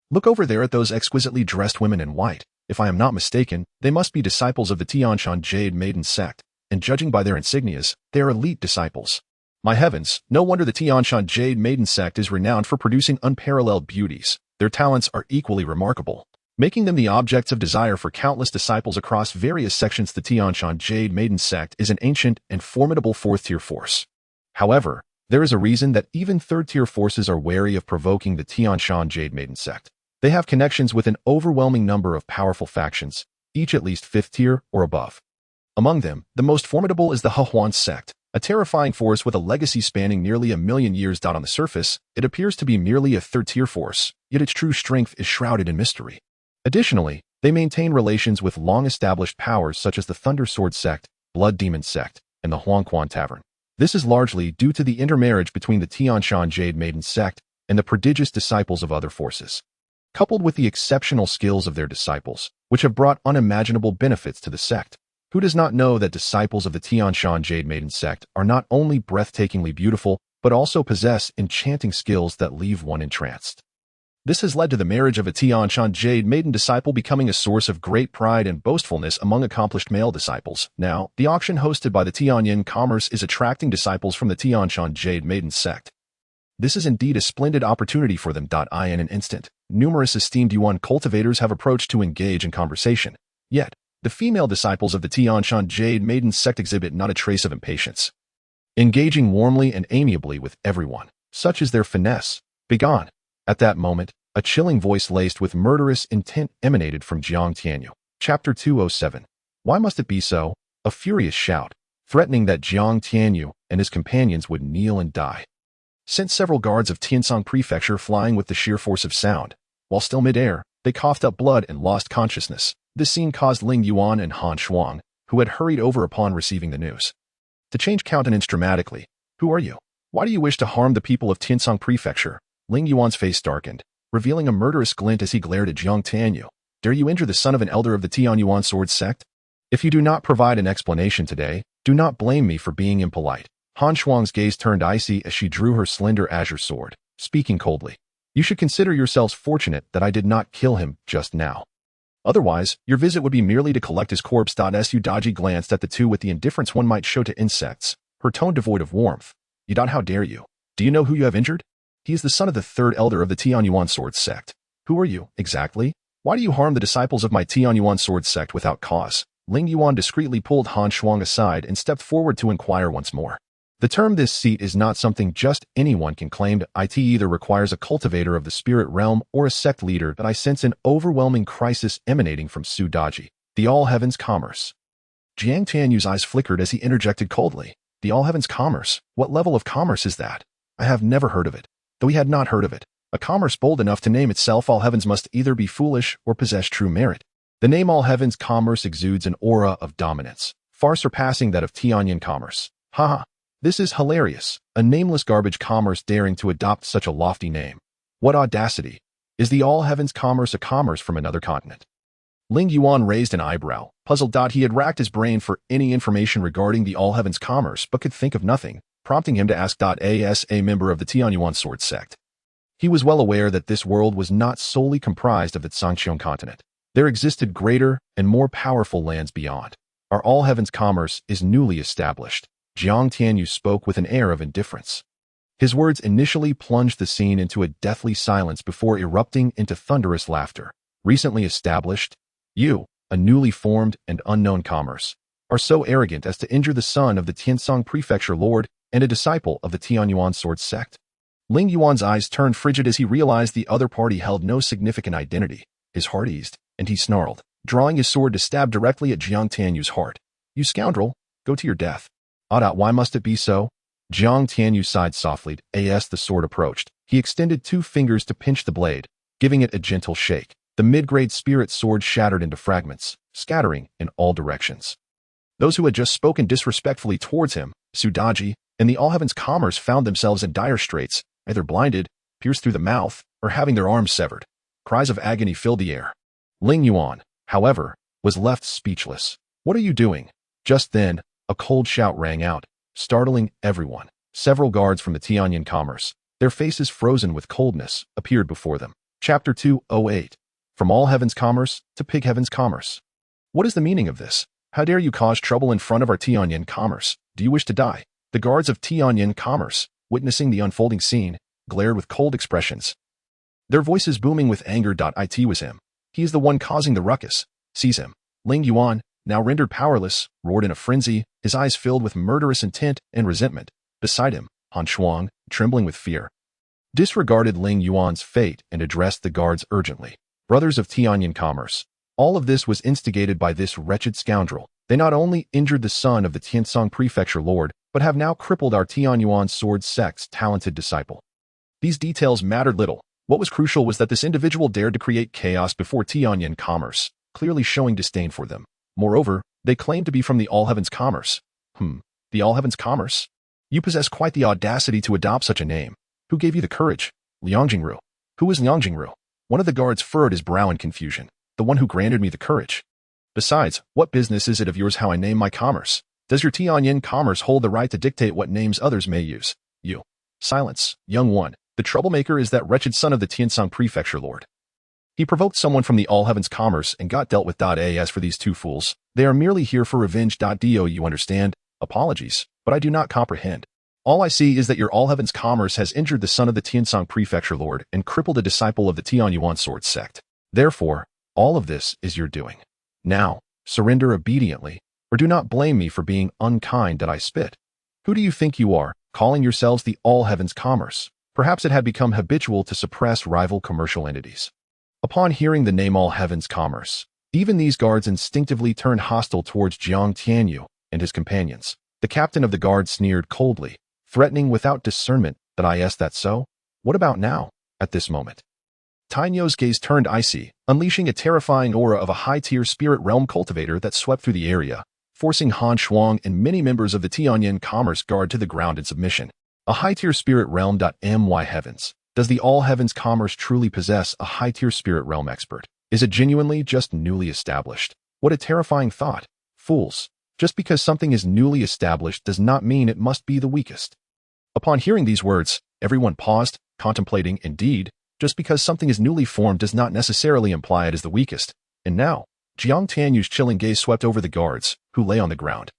Speaker 1: Look over there at those exquisitely dressed women in white. If I am not mistaken, they must be disciples of the Tianshan Jade Maiden Sect, and judging by their insignias, they are elite disciples. My heavens, no wonder the Tianshan Jade Maiden Sect is renowned for producing unparalleled beauties. Their talents are equally remarkable, making them the objects of desire for countless disciples across various sections. The Tianshan Jade Maiden Sect is an ancient and formidable 4th-tier force. However, there is a reason that even 3rd-tier forces are wary of provoking the Tianshan Jade Maiden Sect. They have connections with an overwhelming number of powerful factions, each at least 5th tier or above. Among them, the most formidable is the Qingyun Sect, a terrifying force with a legacy spanning nearly 1,000,000 years. On the surface, it appears to be merely a 3rd-tier force, yet its true strength is shrouded in mystery. Additionally, they maintain relations with long-established powers such as the Thunder Sword Sect, Blood Demon Sect, and the Huangquan Tavern. This is largely due to the intermarriage between the Tianshan Jade Maiden Sect and the prodigious disciples of other forces, coupled with the exceptional skills of their disciples, which have brought unimaginable benefits to the sect. Who does not know that disciples of the Tianshan Jade Maiden Sect are not only breathtakingly beautiful, but also possess enchanting skills that leave one entranced? This has led to the marriage of a Tianshan Jade Maiden disciple becoming a source of great pride and boastfulness among accomplished male disciples. Now, the auction hosted by the Tianyin Commerce is attracting disciples from the Tianshan Jade Maiden Sect. This is indeed a splendid opportunity for them. In an instant, numerous esteemed Yuan cultivators have approached to engage in conversation. Yet, the female disciples of the Tianshan Jade Maiden Sect exhibit not a trace of impatience, engaging warmly and amiably with everyone. Such is their finesse. Begone! At that moment, a chilling voice laced with murderous intent emanated from Jiang Tianyu. Chapter 207. Why must it be so? A furious shout, threatening that Jiang Tianyu and his companions would kneel and die, sent several guards of Tiansong Prefecture flying with the sheer force of sound. While still mid-air, they coughed up blood and lost consciousness. This scene caused Ling Yuan and Han Shuang, who had hurried over upon receiving the news, to change countenance dramatically. Who are you? Why do you wish to harm the people of Tiansong Prefecture? Ling Yuan's face darkened, revealing a murderous glint as he glared at Jiang Tianyu. Dare you injure the son of an elder of the Tianyuan Sword Sect? If you do not provide an explanation today, do not blame me for being impolite. Han Shuang's gaze turned icy as she drew her slender azure sword, speaking coldly. You should consider yourselves fortunate that I did not kill him just now. Otherwise, your visit would be merely to collect his corpse. Su Daji glanced at the two with the indifference one might show to insects, her tone devoid of warmth. How dare you? Do you know who you have injured? He is the son of the 3rd elder of the Tianyuan Sword Sect. Who are you, exactly? Why do you harm the disciples of my Tianyuan Sword Sect without cause? Ling Yuan discreetly pulled Han Shuang aside and stepped forward to inquire once more. The term "this seat" is not something just anyone can claim. It either requires a cultivator of the spirit realm or a sect leader. But I sense an overwhelming crisis emanating from Su Daji, the All Heavens Commerce. Jiang Tianyu's eyes flickered as he interjected coldly. The All Heavens Commerce? What level of commerce is that? I have never heard of it. Though he had not heard of it, a commerce bold enough to name itself All Heavens must either be foolish or possess true merit. The name All Heavens Commerce exudes an aura of dominance, far surpassing that of Tianyin Commerce. Haha. This is hilarious, a nameless garbage commerce daring to adopt such a lofty name. What audacity! Is the All Heavens Commerce a commerce from another continent? Ling Yuan raised an eyebrow, puzzled. He had racked his brain for any information regarding the All Heavens Commerce but could think of nothing, prompting him to ask. As a member of the Tianyuan Sword Sect, he was well aware that this world was not solely comprised of the Zhangqiang continent. There existed greater and more powerful lands beyond. Our All Heavens Commerce is newly established. Jiang Tianyu spoke with an air of indifference. His words initially plunged the scene into a deathly silence before erupting into thunderous laughter. Recently established? You, a newly formed and unknown commerce. are so arrogant as to injure the son of the Tiansong Prefecture Lord and a disciple of the Qingyun Sword Sect? Ling Yuan's eyes turned frigid as he realized the other party held no significant identity. His heart eased, and he snarled, drawing his sword to stab directly at Jiang Tianyu's heart. "You scoundrel, go to your death." Why must it be so? Jiang Tianyu sighed softly as the sword approached. He extended 2 fingers to pinch the blade, giving it a gentle shake. The mid-grade spirit sword shattered into fragments, scattering in all directions. Those who had just spoken disrespectfully towards him, Sudaji, and the All Heavens Commerce found themselves in dire straits, either blinded, pierced through the mouth, or having their arms severed. Cries of agony filled the air. Ling Yuan, however, was left speechless. "What are you doing?" Just then, a cold shout rang out, startling everyone. Several guards from the Tianyan Commerce, their faces frozen with coldness, appeared before them. Chapter 208. From All Heavens Commerce to Pig Heavens Commerce. What is the meaning of this? How dare you cause trouble in front of our Tianyan Commerce? Do you wish to die? The guards of Tianyan Commerce, witnessing the unfolding scene, glared with cold expressions. Their voices booming with anger. It was him. He is the one causing the ruckus. Seize him. Ling Yuan, now rendered powerless, roared in a frenzy, his eyes filled with murderous intent and resentment. Beside him, Han Shuang, trembling with fear, disregarded Ling Yuan's fate and addressed the guards urgently. "Brothers of Tianyan Commerce, all of this was instigated by this wretched scoundrel. They not only injured the son of the Tiansong Prefecture Lord, but have now crippled our Tianyuan Sword Sect's talented disciple." These details mattered little. What was crucial was that this individual dared to create chaos before Tianyan Commerce, clearly showing disdain for them. Moreover, they claimed to be from the All Heavens Commerce. The All Heavens Commerce? You possess quite the audacity to adopt such a name. Who gave you the courage? Liang Jingru. Who is Liang Jingru? One of the guards furrowed his brow in confusion. The one who granted me the courage. Besides, what business is it of yours how I name my commerce? Does your Tianyan Commerce hold the right to dictate what names others may use? You. Silence, young one. The troublemaker is that wretched son of the Tiansong Prefecture Lord. He provoked someone from the All Heavens Commerce and got dealt with. As for these 2 fools, they are merely here for revenge. You understand? Apologies, but I do not comprehend. All I see is that your All Heavens Commerce has injured the son of the Tiansong Prefecture Lord and crippled a disciple of the Tianyuan Sword Sect. Therefore, all of this is your doing. Now, surrender obediently, or do not blame me for being unkind that I spit. Who do you think you are, calling yourselves the All Heavens Commerce? Perhaps it had become habitual to suppress rival commercial entities. Upon hearing the name All Heavens Commerce, even these guards instinctively turned hostile towards Jiang Tianyu and his companions. The captain of the guard sneered coldly, threatening without discernment. That so? What about now, at this moment? Tainyo's gaze turned icy, unleashing a terrifying aura of a high-tier spirit realm cultivator that swept through the area, forcing Han Shuang and many members of the Tianyan Commerce Guard to the ground in submission. A high-tier spirit realm. My heavens. Does the All Heavens Commerce truly possess a high-tier spirit realm expert? Is it genuinely just newly established? What a terrifying thought. Fools. Just because something is newly established does not mean it must be the weakest. Upon hearing these words, everyone paused, contemplating. Indeed, just because something is newly formed does not necessarily imply it is the weakest. And now, Jiang Tianyu's chilling gaze swept over the guards, who lay on the ground.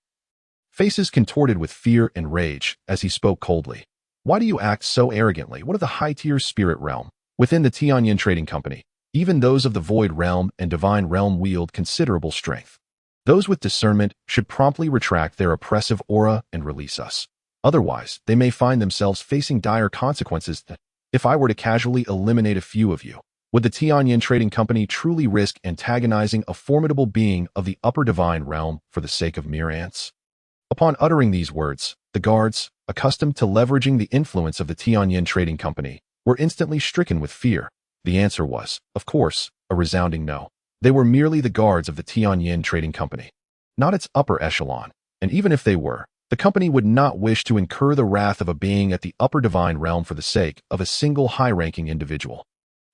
Speaker 1: Faces contorted with fear and rage as he spoke coldly. Why do you act so arrogantly? What of the high-tier spirit realm? Within the Tianyan Trading Company, even those of the Void Realm and Divine Realm wield considerable strength. Those with discernment should promptly retract their oppressive aura and release us. Otherwise, they may find themselves facing dire consequences. If I were to casually eliminate a few of you, would the Tianyan Trading Company truly risk antagonizing a formidable being of the upper Divine Realm for the sake of mere ants? Upon uttering these words, the guards, accustomed to leveraging the influence of the Tianyan Trading Company, were instantly stricken with fear. The answer was, of course, a resounding no. They were merely the guards of the Tianyan Trading Company, not its upper echelon, and even if they were, the company would not wish to incur the wrath of a being at the upper Divine Realm for the sake of a single high-ranking individual.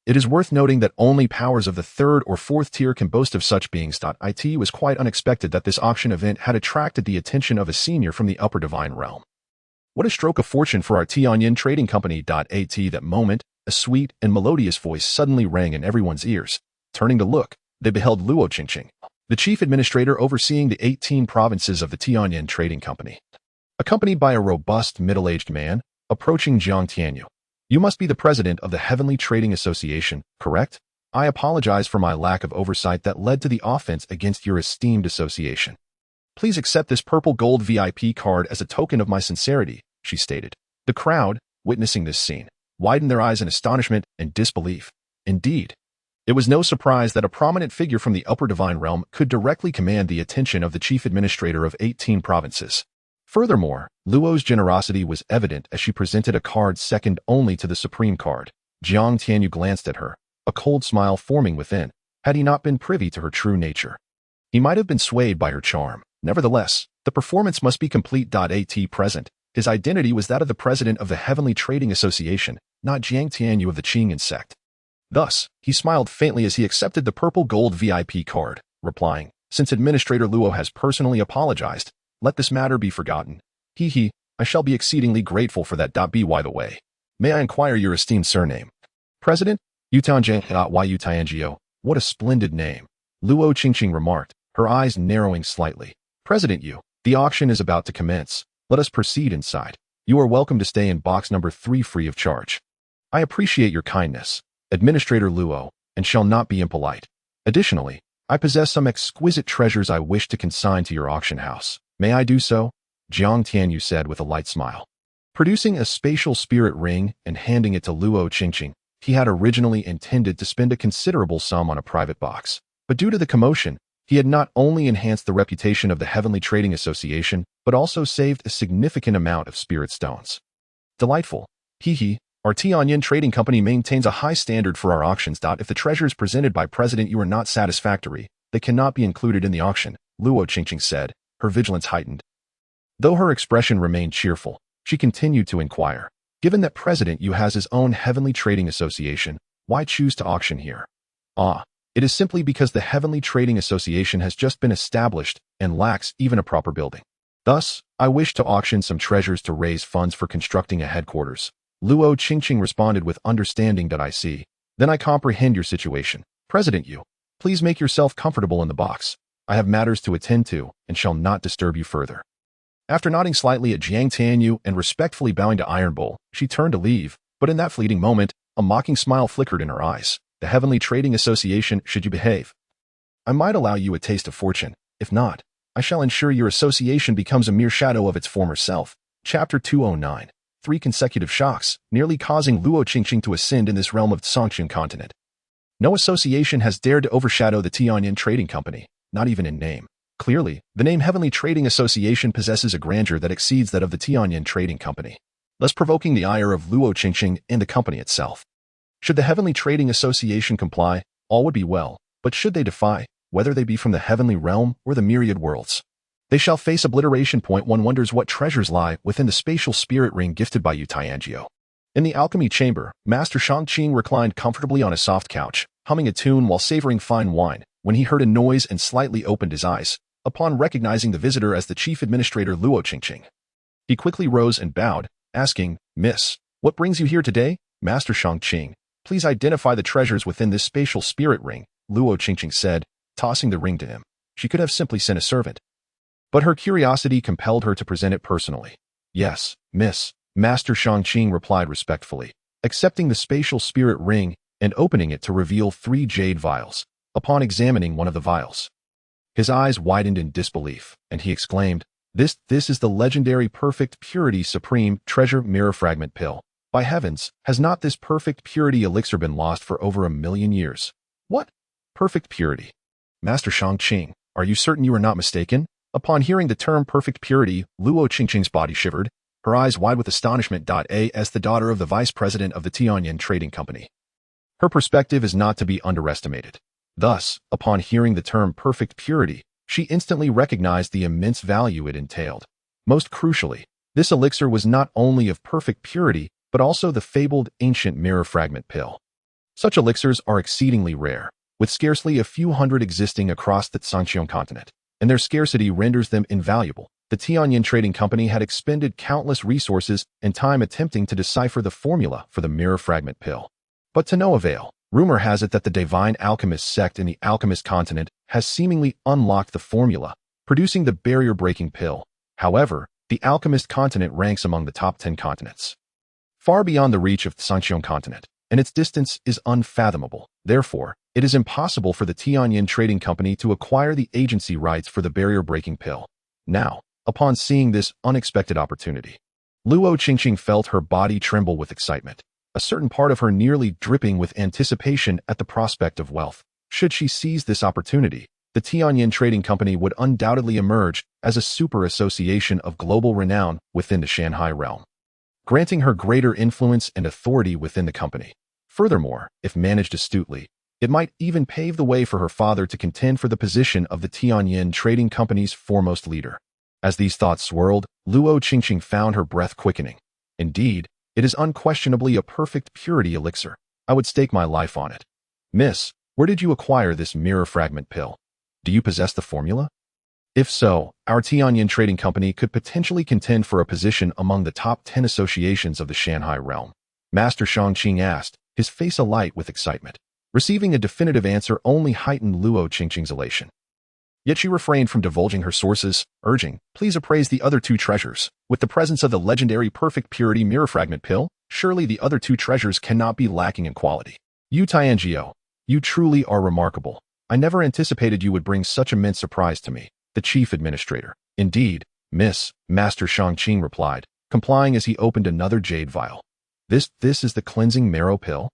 Speaker 1: It is worth noting that only powers of the 3rd or 4th tier can boast of such beings. It was quite unexpected that this auction event had attracted the attention of a senior from the upper Divine Realm. What a stroke of fortune for our Tianyan Trading Company. At that moment, a sweet and melodious voice suddenly rang in everyone's ears. Turning to look, they beheld Luo Qingqing, the chief administrator overseeing the 18 provinces of the Tianyan Trading Company, accompanied by a robust middle-aged man, approaching Jiang Tianyu. You must be the president of the Heavenly Trading Association, correct? I apologize for my lack of oversight that led to the offense against your esteemed association. Please accept this purple gold VIP card as a token of my sincerity, she stated. The crowd, witnessing this scene, widened their eyes in astonishment and disbelief. Indeed, it was no surprise that a prominent figure from the upper divine realm could directly command the attention of the chief administrator of 18 provinces. Furthermore, Luo's generosity was evident as she presented a card second only to the supreme card. Jiang Tianyu glanced at her, a cold smile forming within, had he not been privy to her true nature. He might have been swayed by her charm. Nevertheless, the performance must be complete. At present, his identity was that of the president of the Heavenly Trading Association, not Jiang Tianyu of the Qingyun Sect. Thus, he smiled faintly as he accepted the purple gold VIP card, replying, "Since Administrator Luo has personally apologized, let this matter be forgotten. I shall be exceedingly grateful for that. By the way, may I inquire your esteemed surname?" "President, Yutiangio. What a splendid name," Luo Qingqing remarked, her eyes narrowing slightly. "President Yu, the auction is about to commence. Let us proceed inside. You are welcome to stay in box number 3 free of charge." "I appreciate your kindness, Administrator Luo, and shall not be impolite. Additionally, I possess some exquisite treasures I wish to consign to your auction house. May I do so?" Jiang Tianyu said with a light smile. Producing a spatial spirit ring and handing it to Luo Qingqing, he had originally intended to spend a considerable sum on a private box. But due to the commotion, he had not only enhanced the reputation of the Heavenly Trading Association, but also saved a significant amount of spirit stones. "Delightful. Our Tianyin Trading Company maintains a high standard for our auctions. If the treasures presented by President Yu are not satisfactory, they cannot be included in the auction," Luo Qingqing said, her vigilance heightened. Though her expression remained cheerful, she continued to inquire, "Given that President Yu has his own Heavenly Trading Association, why choose to auction here?" It is simply because the Heavenly Trading Association has just been established and lacks even a proper building. Thus, I wish to auction some treasures to raise funds for constructing a headquarters." Luo Qingqing responded with understanding. "I see. Then I comprehend your situation. President Yu, please make yourself comfortable in the box. I have matters to attend to and shall not disturb you further." After nodding slightly at Jiang Tianyu and respectfully bowing to Iron Bull, she turned to leave, but in that fleeting moment, a mocking smile flickered in her eyes. "The Heavenly Trading Association, should you behave, I might allow you a taste of fortune. If not, I shall ensure your association becomes a mere shadow of its former self." Chapter 209. 3 consecutive shocks, nearly causing Luo Qingqing to ascend in this realm of Zhongqian continent. No association has dared to overshadow the Tianyin Trading Company, not even in name. Clearly, the name Heavenly Trading Association possesses a grandeur that exceeds that of the Tianyin Trading Company, thus provoking the ire of Luo Qingqing and the company itself. Should the Heavenly Trading Association comply, all would be well, but should they defy, whether they be from the heavenly realm or the myriad worlds, they shall face obliteration. One wonders what treasures lie within the spatial spirit ring gifted by Yu Tianjiu. In the alchemy chamber, Master Shangqing reclined comfortably on a soft couch, humming a tune while savoring fine wine, when he heard a noise and slightly opened his eyes, upon recognizing the visitor as the chief administrator Luo Qingqing. He quickly rose and bowed, asking, "Miss, what brings you here today?" "Master Shangqing, please identify the treasures within this spatial spirit ring," Luo Qingqing said, tossing the ring to him. She could have simply sent a servant, but her curiosity compelled her to present it personally. "Yes, miss," Master Shangqing replied respectfully, accepting the spatial spirit ring and opening it to reveal 3 jade vials. Upon examining one of the vials, his eyes widened in disbelief, and he exclaimed, This is the legendary perfect purity supreme treasure mirror fragment pill. By heavens, has not this perfect purity elixir been lost for over 1,000,000 years?" "What? Perfect purity? Master Shangqing, are you certain you are not mistaken?" Upon hearing the term perfect purity, Luo Qingqing's body shivered, her eyes wide with astonishment. As the daughter of the vice president of the Tianyin Trading Company, her perspective is not to be underestimated. Thus, upon hearing the term perfect purity, she instantly recognized the immense value it entailed. Most crucially, this elixir was not only of perfect purity, but also the fabled ancient mirror fragment pill. Such elixirs are exceedingly rare, with scarcely a few hundred existing across the Zhongqian continent, and their scarcity renders them invaluable. The Tianyin Trading Company had expended countless resources and time attempting to decipher the formula for the mirror fragment pill, but to no avail. Rumor has it that the divine alchemist sect in the alchemist continent has seemingly unlocked the formula, producing the barrier-breaking pill. However, the alchemist continent ranks among the top 10 continents, far beyond the reach of the Zhongqian continent, and its distance is unfathomable. Therefore, it is impossible for the Tianyin Trading Company to acquire the agency rights for the barrier-breaking pill. Now, upon seeing this unexpected opportunity, Luo Qingqing felt her body tremble with excitement, a certain part of her nearly dripping with anticipation at the prospect of wealth. Should she seize this opportunity, the Tianyin Trading Company would undoubtedly emerge as a super association of global renown within the Shanghai realm, granting her greater influence and authority within the company. Furthermore, if managed astutely, it might even pave the way for her father to contend for the position of the Tianyin Trading Company's foremost leader. As these thoughts swirled, Luo Qingqing found her breath quickening. Indeed, it is unquestionably a perfect purity elixir. I would stake my life on it. Miss, where did you acquire this mirror fragment pill? Do you possess the formula? If so, our Tianyin Trading Company could potentially contend for a position among the top 10 associations of the Shanghai realm. Master Shangqing asked, his face alight with excitement. Receiving a definitive answer only heightened Luo Qingqing's elation. Yet she refrained from divulging her sources, urging, please appraise the other two treasures. With the presence of the legendary perfect purity mirror fragment pill, surely the other two treasures cannot be lacking in quality. Yu Tianjiao, you truly are remarkable. I never anticipated you would bring such immense surprise to me, the chief administrator. Indeed, Miss, Master Shangqing replied, complying as he opened another jade vial. This is the cleansing marrow pill?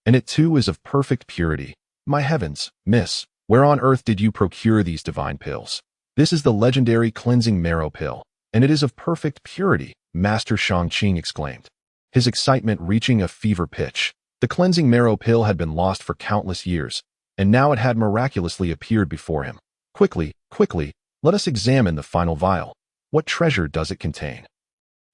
Speaker 1: And it too is of perfect purity. My heavens, Miss, where on earth did you procure these divine pills? This is the legendary cleansing marrow pill, and it is of perfect purity, Master Shangqing exclaimed, his excitement reaching a fever pitch. The cleansing marrow pill had been lost for countless years, and now it had miraculously appeared before him. Quickly, let us examine the final vial. What treasure does it contain?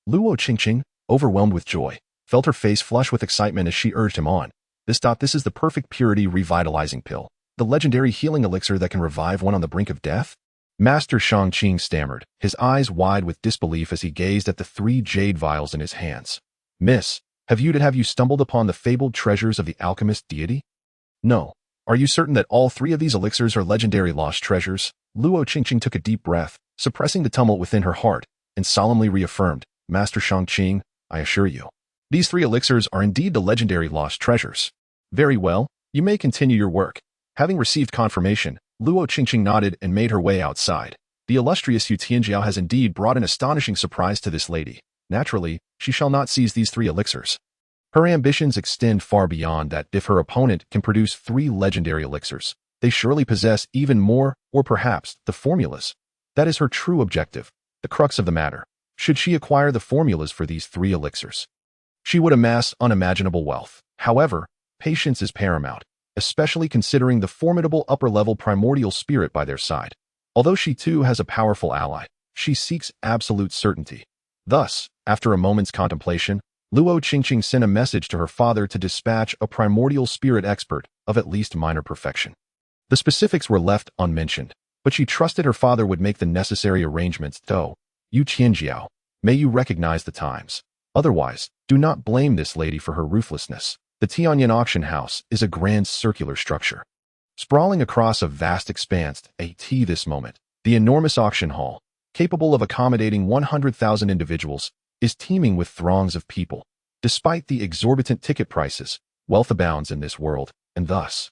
Speaker 1: Luo Qingqing, overwhelmed with joy, felt her face flush with excitement as she urged him on. This is the perfect purity revitalizing pill, the legendary healing elixir that can revive one on the brink of death? Master Shangqing stammered, his eyes wide with disbelief as he gazed at the 3 jade vials in his hands. Miss, have you stumbled upon the fabled treasures of the alchemist deity? No. Are you certain that all 3 of these elixirs are legendary lost treasures? Luo Qingqing took a deep breath, suppressing the tumult within her heart, and solemnly reaffirmed, Master Shangqing, I assure you, these 3 elixirs are indeed the legendary lost treasures. Very well, you may continue your work. Having received confirmation, Luo Qingqing nodded and made her way outside. The illustrious Yu Tianjiao has indeed brought an astonishing surprise to this lady. Naturally, she shall not seize these 3 elixirs. Her ambitions extend far beyond that. If her opponent can produce 3 legendary elixirs, they surely possess even more, or perhaps, the formulas. That is her true objective, the crux of the matter. Should she acquire the formulas for these 3 elixirs, she would amass unimaginable wealth. However, patience is paramount, especially considering the formidable upper-level primordial spirit by their side. Although she too has a powerful ally, she seeks absolute certainty. Thus, after a moment's contemplation, Luo Qingqing sent a message to her father to dispatch a primordial spirit expert of at least minor perfection. The specifics were left unmentioned, but she trusted her father would make the necessary arrangements. Though, Yu Tianjiao, may you recognize the times. Otherwise, do not blame this lady for her ruthlessness. The Tianyin auction house is a grand circular structure, sprawling across a vast expanse. This moment, the enormous auction hall, capable of accommodating 100,000 individuals, is teeming with throngs of people. Despite the exorbitant ticket prices, wealth abounds in this world, and thus,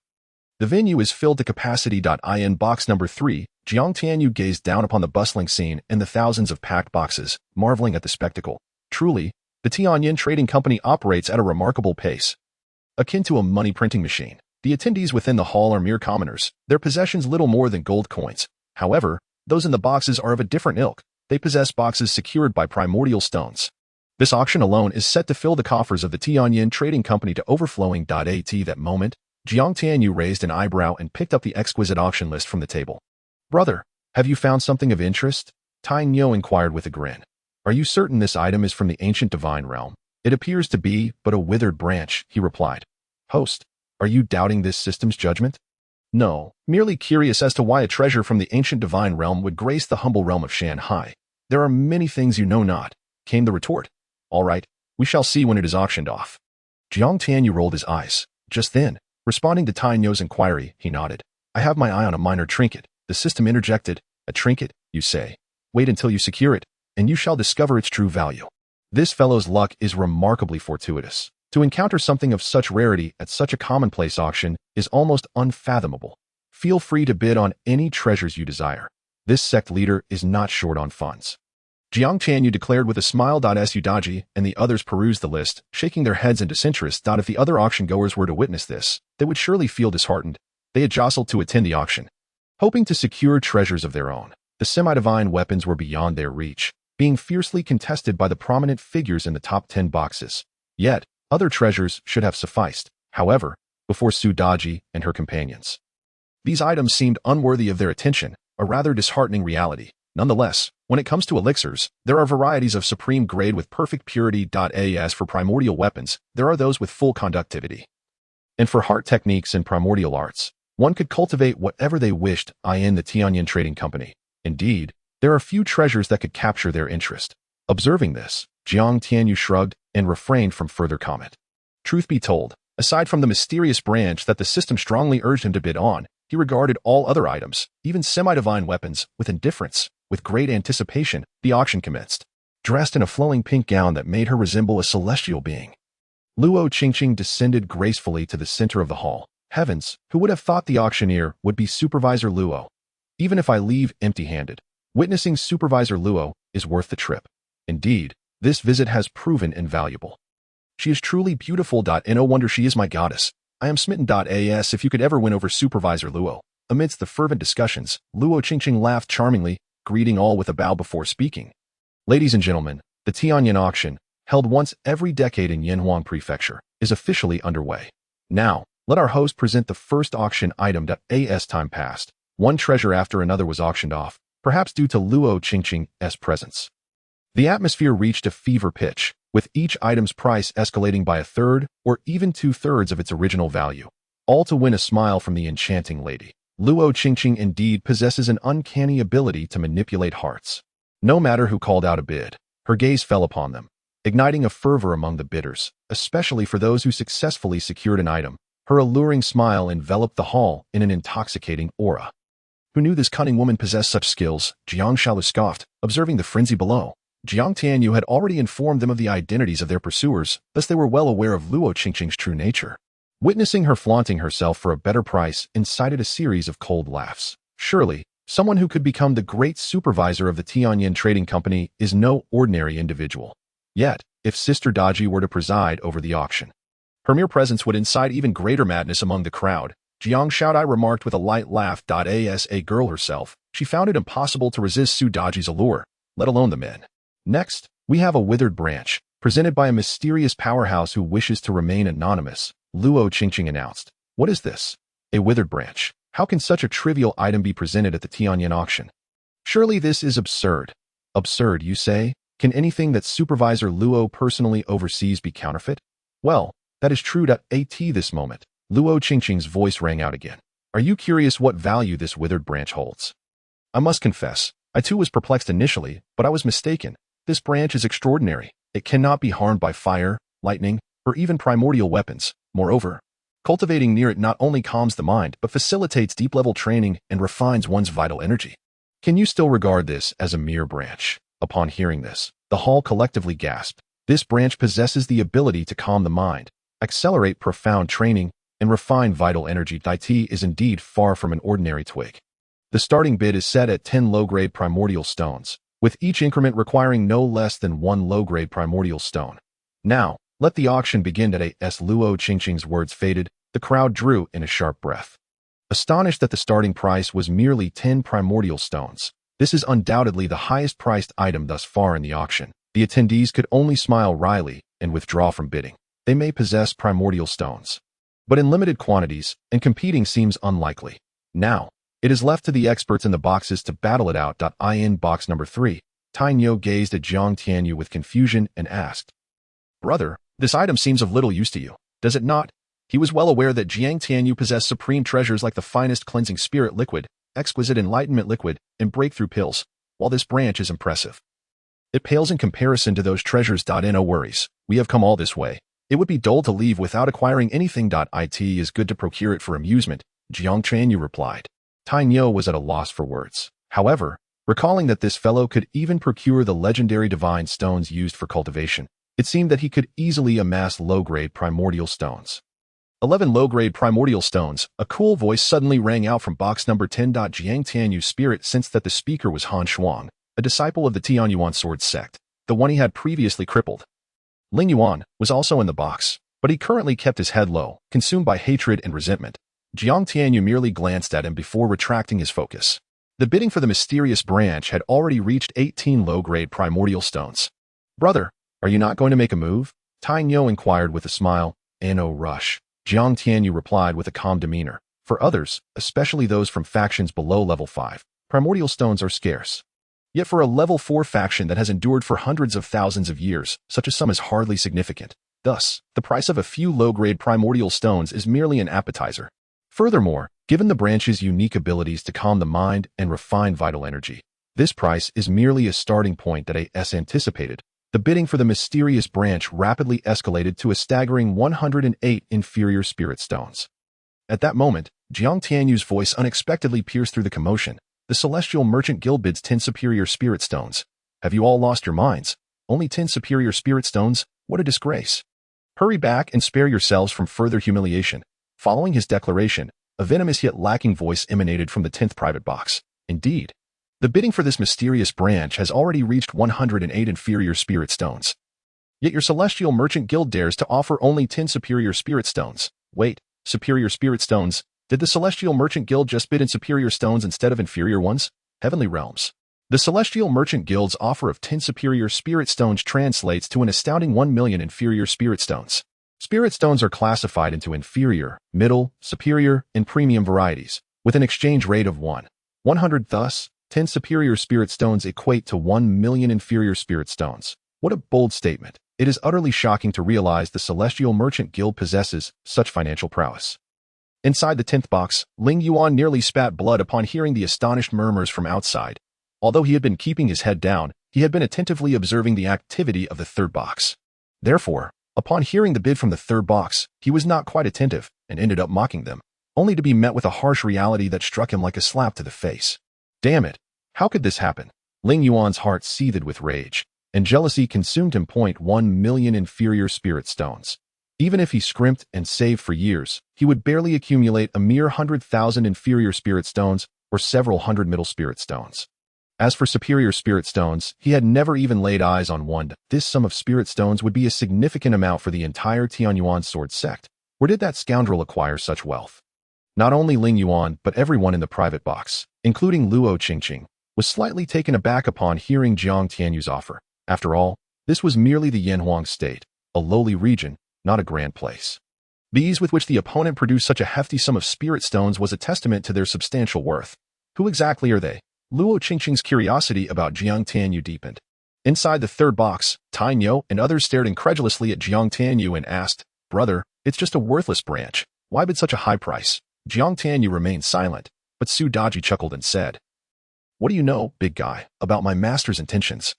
Speaker 1: the venue is filled to capacity. In box number 3, Jiang Tianyu gazed down upon the bustling scene and the thousands of packed boxes, marveling at the spectacle. Truly, the Tianyin Trading Company operates at a remarkable pace. Akin to a money-printing machine, the attendees within the hall are mere commoners, their possessions little more than gold coins. However, those in the boxes are of a different ilk. They possess boxes secured by primordial stones. This auction alone is set to fill the coffers of the Tianyin Trading Company to overflowing. At that moment, Jiang Tianyu raised an eyebrow and picked up the exquisite auction list from the table. Brother, have you found something of interest? Tai Nyo inquired with a grin. Are you certain this item is from the ancient divine realm? It appears to be but a withered branch, he replied. Host, are you doubting this system's judgment? No, merely curious as to why a treasure from the ancient divine realm would grace the humble realm of Shanghai. There are many things you know not, came the retort. All right, we shall see when it is auctioned off. Jiang Tianyu rolled his eyes. Just then, responding to Tai Nyo's inquiry, he nodded. I have my eye on a minor trinket. The system interjected. A trinket, you say? Wait until you secure it, and you shall discover its true value. This fellow's luck is remarkably fortuitous. To encounter something of such rarity at such a commonplace auction is almost unfathomable. Feel free to bid on any treasures you desire. This sect leader is not short on funds. Jiang Tianyu declared with a smile. Su Daji and the others perused the list, shaking their heads in disinterest. If the other auction-goers were to witness this, they would surely feel disheartened. They had jostled to attend the auction, hoping to secure treasures of their own. The semi-divine weapons were beyond their reach, being fiercely contested by the prominent figures in the top 10 boxes. Yet, other treasures should have sufficed, however, before Su Daji and her companions. These items seemed unworthy of their attention, a rather disheartening reality. Nonetheless, when it comes to elixirs, there are varieties of supreme grade with perfect purity. As for primordial weapons, there are those with full conductivity. And for heart techniques and primordial arts, one could cultivate whatever they wished in the Tianyan Trading Company. Indeed, there are few treasures that could capture their interest. Observing this, Jiang Tianyu shrugged and refrained from further comment. Truth be told, aside from the mysterious branch that the system strongly urged him to bid on, he regarded all other items, even semi-divine weapons, with indifference. With great anticipation, the auction commenced. Dressed in a flowing pink gown that made her resemble a celestial being, Luo Qingqing descended gracefully to the center of the hall. Heavens, who would have thought the auctioneer would be Supervisor Luo? Even if I leave empty-handed, witnessing Supervisor Luo is worth the trip. Indeed, this visit has proven invaluable. She is truly beautiful. No wonder she is my goddess. I am smitten. As if you could ever win over Supervisor Luo. Amidst the fervent discussions, Luo Qingqing laughed charmingly, greeting all with a bow before speaking. Ladies and gentlemen, the Tianyan auction, held once every decade in Yanhuang Prefecture, is officially underway. Now, let our host present the first auction item. As time passed, one treasure after another was auctioned off, perhaps due to Luo Qingqing's presence. The atmosphere reached a fever pitch, with each item's price escalating by a third or even two-thirds of its original value, all to win a smile from the enchanting lady. Luo Qingqing indeed possesses an uncanny ability to manipulate hearts. No matter who called out a bid, her gaze fell upon them, igniting a fervor among the bidders, especially for those who successfully secured an item. Her alluring smile enveloped the hall in an intoxicating aura. Who knew this cunning woman possessed such skills? Jiang Shalu scoffed, observing the frenzy below. Jiang Tianyu had already informed them of the identities of their pursuers, thus they were well aware of Luo Qingqing's true nature. Witnessing her flaunting herself for a better price incited a series of cold laughs. Surely, someone who could become the great supervisor of the Tianyan Trading Company is no ordinary individual. Yet, if Sister Daji were to preside over the auction, her mere presence would incite even greater madness among the crowd. Jiang Shaodai remarked with a light laugh. As a girl herself, she found it impossible to resist Su Daji's allure, let alone the men. Next, we have a withered branch, presented by a mysterious powerhouse who wishes to remain anonymous. Luo Qingqing announced. What is this? A withered branch. How can such a trivial item be presented at the Tianyan auction? Surely this is absurd. Absurd, you say? Can anything that Supervisor Luo personally oversees be counterfeit? Well, that is true. At this moment, Luo Qingqing's voice rang out again. Are you curious what value this withered branch holds? I must confess, I too was perplexed initially, but I was mistaken. This branch is extraordinary. It cannot be harmed by fire, lightning, or even primordial weapons. Moreover, cultivating near it not only calms the mind, but facilitates deep-level training and refines one's vital energy. Can you still regard this as a mere branch? Upon hearing this, the hall collectively gasped. This branch possesses the ability to calm the mind, accelerate profound training, and refine vital energy. It is indeed far from an ordinary twig. The starting bid is set at 10 low-grade primordial stones, with each increment requiring no less than 1 low-grade primordial stone. Now, let the auction begin. As Luo Qingqing's words faded, the crowd drew in a sharp breath. Astonished that the starting price was merely 10 primordial stones, this is undoubtedly the highest-priced item thus far in the auction. The attendees could only smile wryly and withdraw from bidding. They may possess primordial stones, but in limited quantities, and competing seems unlikely. Now, it is left to the experts in the boxes to battle it out. In box number 3, Tainyo gazed at Jiang Tianyu with confusion and asked, Brother, this item seems of little use to you, does it not? He was well aware that Jiang Tianyu possessed supreme treasures like the finest cleansing spirit liquid, exquisite enlightenment liquid, and breakthrough pills, while this branch is impressive. It pales in comparison to those treasures. No worries, we have come all this way. It would be dull to leave without acquiring anything. It is good to procure it for amusement, Jiang Tianyu replied. Tainyo was at a loss for words. However, recalling that this fellow could even procure the legendary divine stones used for cultivation, it seemed that he could easily amass low-grade primordial stones. 11 low-grade primordial stones. A cool voice suddenly rang out from box number 10. Jiang Tianyu's spirit sensed that the speaker was Han Shuang, a disciple of the Qingyun Sword Sect, the one he had previously crippled. Ling Yuan was also in the box, but he currently kept his head low, consumed by hatred and resentment. Jiang Tianyu merely glanced at him before retracting his focus. The bidding for the mysterious branch had already reached 18 low-grade primordial stones. "Brother, are you not going to make a move?" Tianyu inquired with a smile. "No rush," Jiang Tianyu replied with a calm demeanor. For others, especially those from factions below level 5, primordial stones are scarce. Yet for a level 4 faction that has endured for hundreds of thousands of years, such a sum is hardly significant. Thus, the price of a few low-grade primordial stones is merely an appetizer. Furthermore, given the branch's unique abilities to calm the mind and refine vital energy, this price is merely a starting point that as anticipated. The bidding for the mysterious branch rapidly escalated to a staggering 108 inferior spirit stones. At that moment, Jiang Tianyu's voice unexpectedly pierced through the commotion. "The Celestial Merchant Guild bids 10 superior spirit stones. Have you all lost your minds? Only 10 superior spirit stones? What a disgrace. Hurry back and spare yourselves from further humiliation." Following his declaration, a venomous yet lacking voice emanated from the 10th private box. "Indeed, the bidding for this mysterious branch has already reached 108 inferior spirit stones. Yet your Celestial Merchant Guild dares to offer only 10 superior spirit stones. Wait, superior spirit stones? Did the Celestial Merchant Guild just bid in superior stones instead of inferior ones? Heavenly realms. The Celestial Merchant Guild's offer of 10 superior spirit stones translates to an astounding 1 million inferior spirit stones. Spirit stones are classified into inferior, middle, superior, and premium varieties, with an exchange rate of 100. Thus, 10 superior spirit stones equate to 1 million inferior spirit stones. What a bold statement. It is utterly shocking to realize the Celestial Merchant Guild possesses such financial prowess. Inside the 10th box, Ling Yuan nearly spat blood upon hearing the astonished murmurs from outside. Although he had been keeping his head down, he had been attentively observing the activity of the 3rd box. Therefore, upon hearing the bid from the 3rd box, he was not quite attentive and ended up mocking them, only to be met with a harsh reality that struck him like a slap to the face. Damn it! How could this happen? Ling Yuan's heart seethed with rage, and jealousy consumed him. 1 million inferior spirit stones. Even if he scrimped and saved for years, he would barely accumulate a mere 100,000 inferior spirit stones or several hundred middle spirit stones. As for superior spirit stones, he had never even laid eyes on one. This sum of spirit stones would be a significant amount for the entire Qingyun Sword Sect. Where did that scoundrel acquire such wealth? Not only Ling Yuan, but everyone in the private box, including Luo Qingqing, was slightly taken aback upon hearing Jiang Tianyu's offer. After all, this was merely the Yanhuang state, a lowly region, not a grand place. The ease with which the opponent produced such a hefty sum of spirit stones was a testament to their substantial worth. Who exactly are they? Luo Qingqing's curiosity about Jiang Tianyu deepened. Inside the 3rd box, Tianyu and others stared incredulously at Jiang Tianyu and asked, "Brother, it's just a worthless branch. Why bid such a high price?" Jiang Tianyu remained silent, but Su Daji chuckled and said, "What do you know, big guy, about my master's intentions?"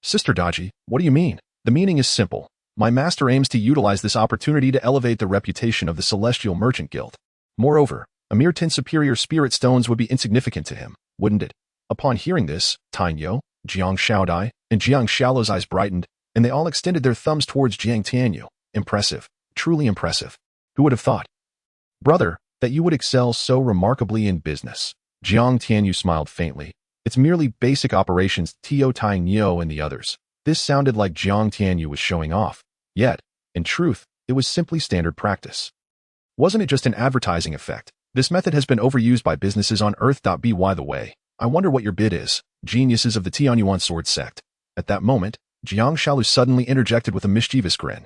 Speaker 1: Sister Daji, what do you mean?" "The meaning is simple. My master aims to utilize this opportunity to elevate the reputation of the Celestial Merchant Guild. Moreover, a mere 10 superior spirit stones would be insignificant to him, wouldn't it?" Upon hearing this, Tianyu, Jiang Shaodai, and Jiang Xiaolo's eyes brightened, and they all extended their thumbs towards Jiang Tianyu. Impressive. Truly impressive. Who would have thought, brother, that you would excel so remarkably in business? Jiang Tianyu smiled faintly. It's merely basic operations. Tio Tianyu and the others. This sounded like Jiang Tianyu was showing off. Yet, in truth, it was simply standard practice. Wasn't it just an advertising effect? This method has been overused by businesses on Earth. By the way, I wonder what your bid is, geniuses of the Qingyun Sword Sect. At that moment, Jiang Shaolu suddenly interjected with a mischievous grin.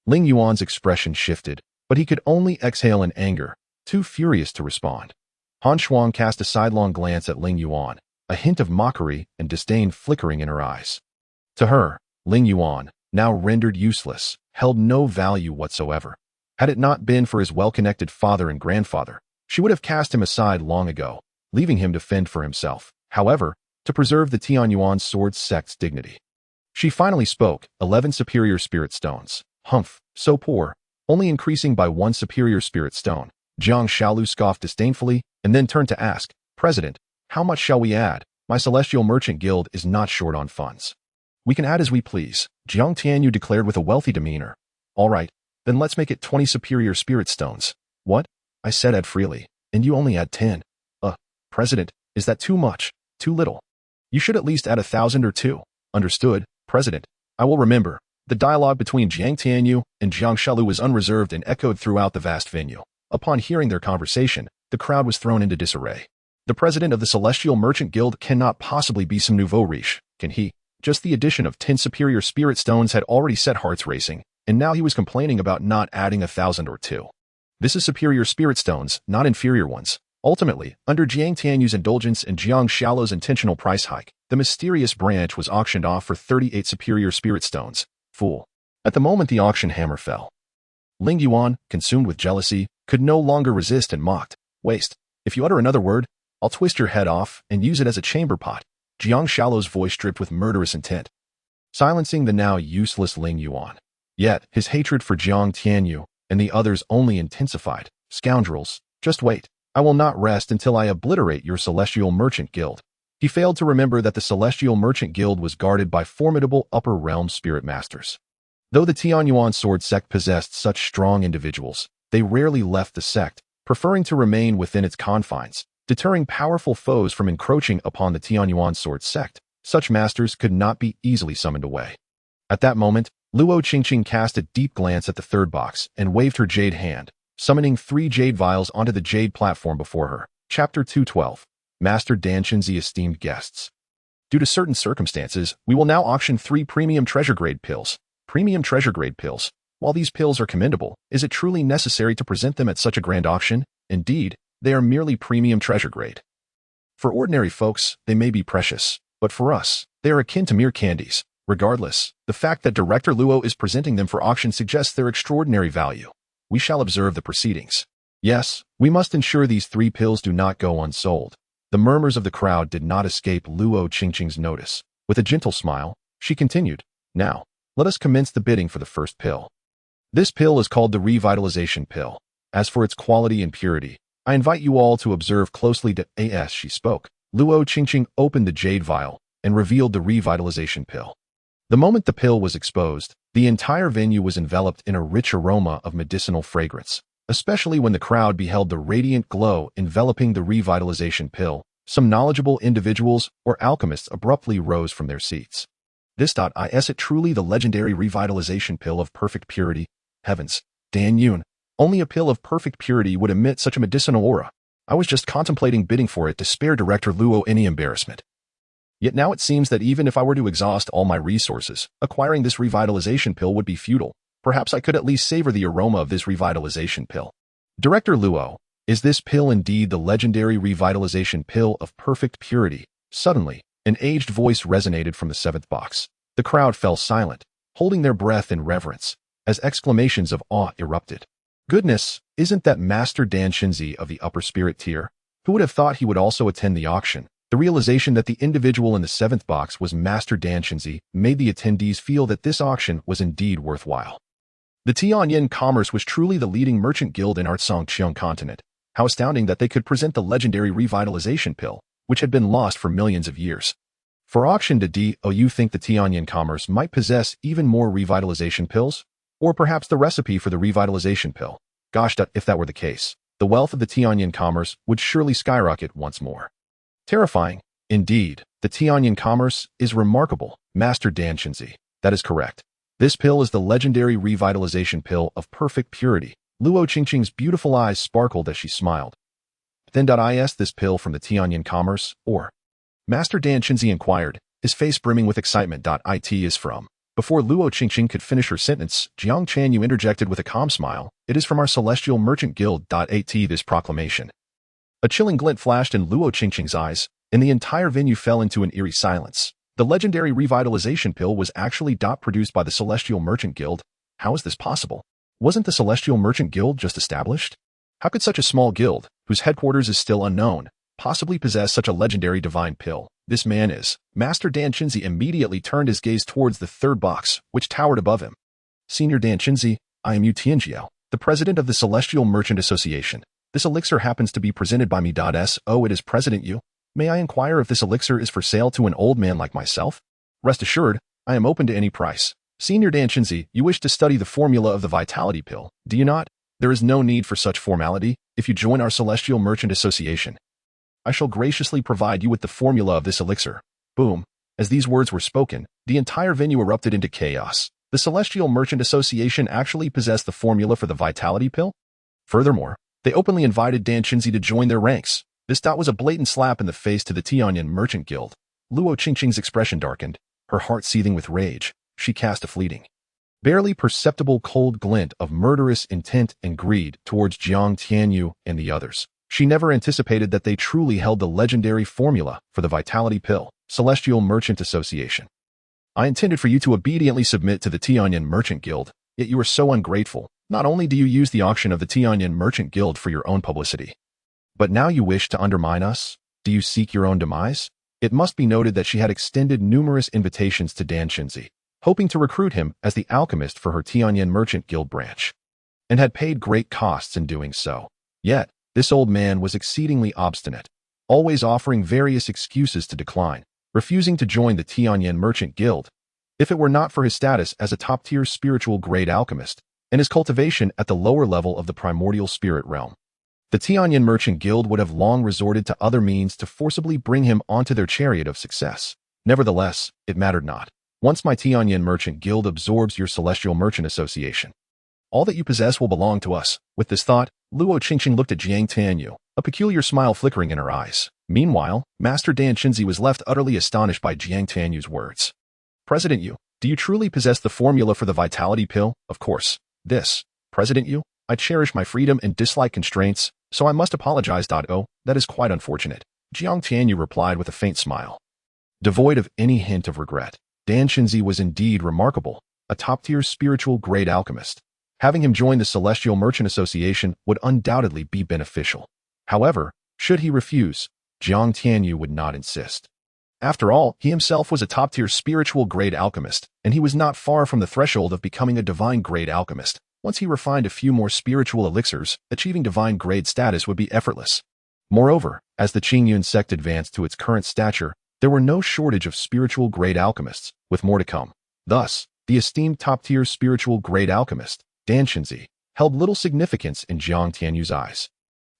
Speaker 1: Ling Yuan's expression shifted, but he could only exhale in anger, too furious to respond. Han Shuang cast a sidelong glance at Ling Yuan, a hint of mockery and disdain flickering in her eyes. To her, Ling Yuan, now rendered useless, held no value whatsoever. Had it not been for his well-connected father and grandfather, she would have cast him aside long ago, leaving him to fend for himself. However, to preserve the Qingyun Sword Sect's dignity, she finally spoke. 11 superior spirit stones. Humph, so poor, only increasing by 1 superior spirit stone. Jiang Shaolu scoffed disdainfully and then turned to ask, President, how much shall we add? My Celestial Merchant Guild is not short on funds. We can add as we please, Jiang Tianyu declared with a wealthy demeanor. All right, Then let's make it 20 superior spirit stones. What? I said add freely, and you only add 10. President, is that too much? Too little? You should at least add 1,000 or two. Understood, President. I will remember. The dialogue between Jiang Tianyu and Jiang Shalu was unreserved and echoed throughout the vast venue. Upon hearing their conversation, the crowd was thrown into disarray. The president of the Celestial Merchant Guild cannot possibly be some nouveau riche, can he? Just the addition of 10 superior spirit stones had already set hearts racing, and now he was complaining about not adding 1,000 or two. This is superior spirit stones, not inferior ones. Ultimately, under Jiang Tianyu's indulgence and Jiang Shalu's intentional price hike, the mysterious branch was auctioned off for 38 superior spirit stones. Fool. At the moment the auction hammer fell, Ling Yuan, consumed with jealousy, could no longer resist and mocked. Waste. If you utter another word, I'll twist your head off and use it as a chamber pot. Jiang Shalu's voice dripped with murderous intent, silencing the now useless Ling Yuan. Yet, his hatred for Jiang Tianyu and the others only intensified. Scoundrels, just wait. I will not rest until I obliterate your Celestial Merchant Guild. He failed to remember that the Celestial Merchant Guild was guarded by formidable upper realm spirit masters. Though the Qingyun Sword Sect possessed such strong individuals, they rarely left the sect, preferring to remain within its confines, deterring powerful foes from encroaching upon the Qingyun Sword Sect. Such masters could not be easily summoned away. At that moment, Luo Qingqing cast a deep glance at the third box and waved her jade hand, summoning 3 jade vials onto the jade platform before her. Chapter 212. Master Dantian's esteemed guests. Due to certain circumstances, we will now auction 3 premium treasure grade pills. Premium treasure grade pills. While these pills are commendable, is it truly necessary to present them at such a grand auction? Indeed, they are merely premium treasure grade. For ordinary folks, they may be precious, but for us, they are akin to mere candies. Regardless, the fact that Director Luo is presenting them for auction suggests their extraordinary value. We shall observe the proceedings. Yes, we must ensure these 3 pills do not go unsold. The murmurs of the crowd did not escape Luo Qingqing's notice. With a gentle smile, she continued, Now, let us commence the bidding for the first pill. This pill is called the revitalization pill. As for its quality and purity, I invite you all to observe closely. As she spoke, Luo Qingqing opened the jade vial and revealed the revitalization pill. The moment the pill was exposed, the entire venue was enveloped in a rich aroma of medicinal fragrance. Especially when the crowd beheld the radiant glow enveloping the revitalization pill, some knowledgeable individuals or alchemists abruptly rose from their seats. Is it truly the legendary revitalization pill of perfect purity? Heavens, Dan Yun, only a pill of perfect purity would emit such a medicinal aura. I was just contemplating bidding for it to spare Director Luo any embarrassment. Yet now it seems that even if I were to exhaust all my resources, acquiring this revitalization pill would be futile. Perhaps I could at least savor the aroma of this revitalization pill. Director Luo, is this pill indeed the legendary revitalization pill of perfect purity? Suddenly, an aged voice resonated from the 7th box. The crowd fell silent, holding their breath in reverence, as exclamations of awe erupted. Goodness, isn't that Master Dantian of the upper spirit tier? Who would have thought he would also attend the auction? The realization that the individual in the 7th box was Master Dantian made the attendees feel that this auction was indeed worthwhile. The Tianyin Commerce was truly the leading merchant guild in Artsongqiang continent. How astounding that they could present the legendary revitalization pill, which had been lost for millions of years. For auction to you think the Tianyin Commerce might possess even more revitalization pills? Or perhaps the recipe for the revitalization pill? Gosh, if that were the case, the wealth of the Tianyin Commerce would surely skyrocket once more. Terrifying. Indeed, the Tianyin Commerce is remarkable, Master Dantian. That is correct. This pill is the legendary revitalization pill of perfect purity. Luo Qingqing's beautiful eyes sparkled as she smiled. Then is this pill from the Tianyin Commerce, or? Master Dantian inquired, his face brimming with excitement. It is from. Before Luo Qingqing could finish her sentence, Jiang Tianyu interjected with a calm smile, It is from our Celestial Merchant Guild. This proclamation. A chilling glint flashed in Luo Qingqing's eyes, and the entire venue fell into an eerie silence. The legendary revitalization pill was actually produced by the Celestial Merchant Guild. How is this possible? Wasn't the Celestial Merchant Guild just established? How could such a small guild, whose headquarters is still unknown, possibly possess such a legendary divine pill? This man is. Master Dantian immediately turned his gaze towards the 3rd box, which towered above him. Senior Dantian, I am Yu Tianjiao, the president of the Celestial Merchant Association. This elixir happens to be presented by me. It is President Yu. May I inquire if this elixir is for sale to an old man like myself? Rest assured, I am open to any price. Senior Danchinzi, you wish to study the formula of the vitality pill, do you not? There is no need for such formality. If you join our Celestial Merchant Association, I shall graciously provide you with the formula of this elixir. Boom. As these words were spoken, the entire venue erupted into chaos. The Celestial Merchant Association actually possessed the formula for the vitality pill? Furthermore, they openly invited Danchinzi to join their ranks. This was a blatant slap in the face to the Qingyun Merchant Guild. Luo Qingqing's expression darkened, her heart seething with rage. She cast a fleeting, barely perceptible cold glint of murderous intent and greed towards Jiang Tianyu and the others. She never anticipated that they truly held the legendary formula for the vitality pill. Celestial Merchant Association. I intended for you to obediently submit to the Tianyan Merchant Guild, yet you are so ungrateful. Not only do you use the auction of the Tianyan Merchant Guild for your own publicity, but now you wish to undermine us? Do you seek your own demise? It must be noted that she had extended numerous invitations to Danchinzi, hoping to recruit him as the alchemist for her Tianyan Merchant Guild branch, and had paid great costs in doing so. Yet, this old man was exceedingly obstinate, always offering various excuses to decline, refusing to join the Tianyan Merchant Guild. If it were not for his status as a top-tier spiritual grade alchemist and his cultivation at the lower level of the primordial spirit realm, the Tianyan Merchant Guild would have long resorted to other means to forcibly bring him onto their chariot of success. Nevertheless, it mattered not. Once my Tianyan Merchant Guild absorbs your Celestial Merchant Association, all that you possess will belong to us. With this thought, Luo Qingqing looked at Jiang Tianyu, a peculiar smile flickering in her eyes. Meanwhile, Master Danchinzi was left utterly astonished by Jiang Tianyu's words. President Yu, do you truly possess the formula for the vitality pill? Of course. This, President Yu, I cherish my freedom and dislike constraints, so I must apologize. Oh, that is quite unfortunate. Jiang Tianyu replied with a faint smile, devoid of any hint of regret. Danchinzi was indeed remarkable, a top-tier spiritual grade alchemist. Having him join the Celestial Merchant Association would undoubtedly be beneficial. However, should he refuse, Jiang Tianyu would not insist. After all, he himself was a top-tier spiritual grade alchemist, and he was not far from the threshold of becoming a divine grade alchemist. Once he refined a few more spiritual elixirs, achieving divine grade status would be effortless. Moreover, as the Qingyun Sect advanced to its current stature, there were no shortage of spiritual grade alchemists, with more to come. Thus, the esteemed top-tier spiritual grade alchemist, Danchinzi, held little significance in Jiang Tianyu's eyes.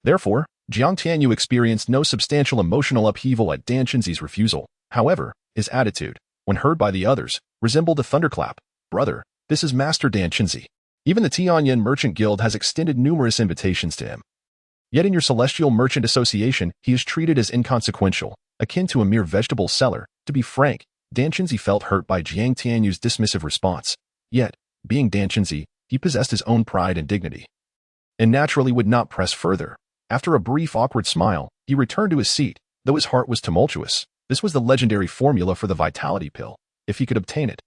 Speaker 1: Therefore, Jiang Tianyu experienced no substantial emotional upheaval at Danchinzi's refusal. However, his attitude, when heard by the others, resembled a thunderclap. Brother, this is Master Danchinzi. Even the Tianyan Merchant Guild has extended numerous invitations to him. Yet in your Celestial Merchant Association, he is treated as inconsequential, akin to a mere vegetable seller. To be frank, Danchinzi felt hurt by Jiang Tianyu's dismissive response. Yet, being Danchinzi, he possessed his own pride and dignity, and naturally would not press further. After a brief awkward smile, he returned to his seat, though his heart was tumultuous. This was the legendary formula for the vitality pill. If he could obtain it,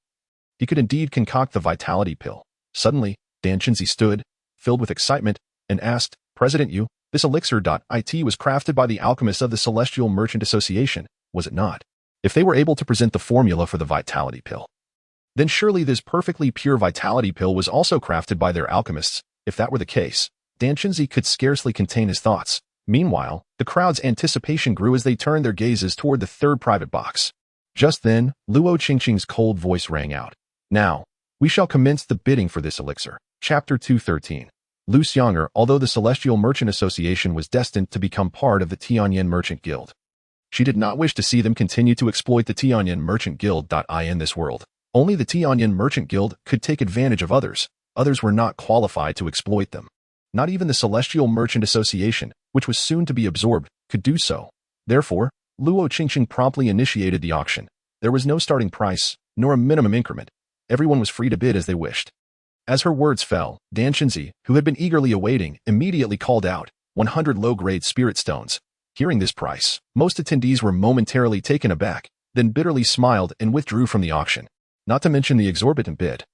Speaker 1: he could indeed concoct the vitality pill. Suddenly, Danchinzi stood, filled with excitement, and asked, President Yu, this elixir.it was crafted by the alchemists of the Celestial Merchant Association, was it not? If they were able to present the formula for the vitality pill, then surely this perfectly pure vitality pill was also crafted by their alchemists. If that were the case, Danchinzi could scarcely contain his thoughts. Meanwhile, the crowd's anticipation grew as they turned their gazes toward the third private box. Just then, Luo Qingqing's cold voice rang out. Now, we shall commence the bidding for this elixir. Chapter 213. Lu Xianger, although the Celestial Merchant Association was destined to become part of the Tianyan Merchant Guild, she did not wish to see them continue to exploit the Tianyan Merchant Guild in this world. Only the Tianyan Merchant Guild could take advantage of others. Others were not qualified to exploit them. Not even the Celestial Merchant Association, which was soon to be absorbed, could do so. Therefore, Luo Qingqing promptly initiated the auction. There was no starting price, nor a minimum increment. Everyone was free to bid as they wished. As her words fell, Danchinzi, who had been eagerly awaiting, immediately called out, 100 low-grade spirit stones. Hearing this price, most attendees were momentarily taken aback, then bitterly smiled and withdrew from the auction. Not to mention the exorbitant bid.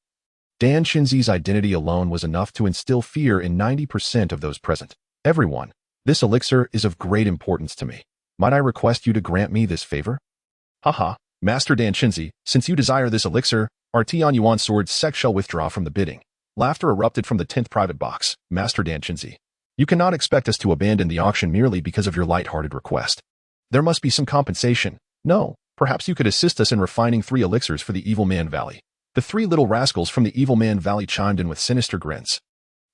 Speaker 1: Danchinzi's identity alone was enough to instill fear in 90% of those present. Everyone, this elixir is of great importance to me. Might I request you to grant me this favor? Haha, Master Danchinzi, since you desire this elixir, our Tianyuan Sword Sect shall withdraw from the bidding. Laughter erupted from the 10th private box. Master Danchinzi, you cannot expect us to abandon the auction merely because of your light-hearted request. There must be some compensation. No, perhaps you could assist us in refining 3 elixirs for the Evil Man Valley. The three little rascals from the Evil Man Valley chimed in with sinister grins.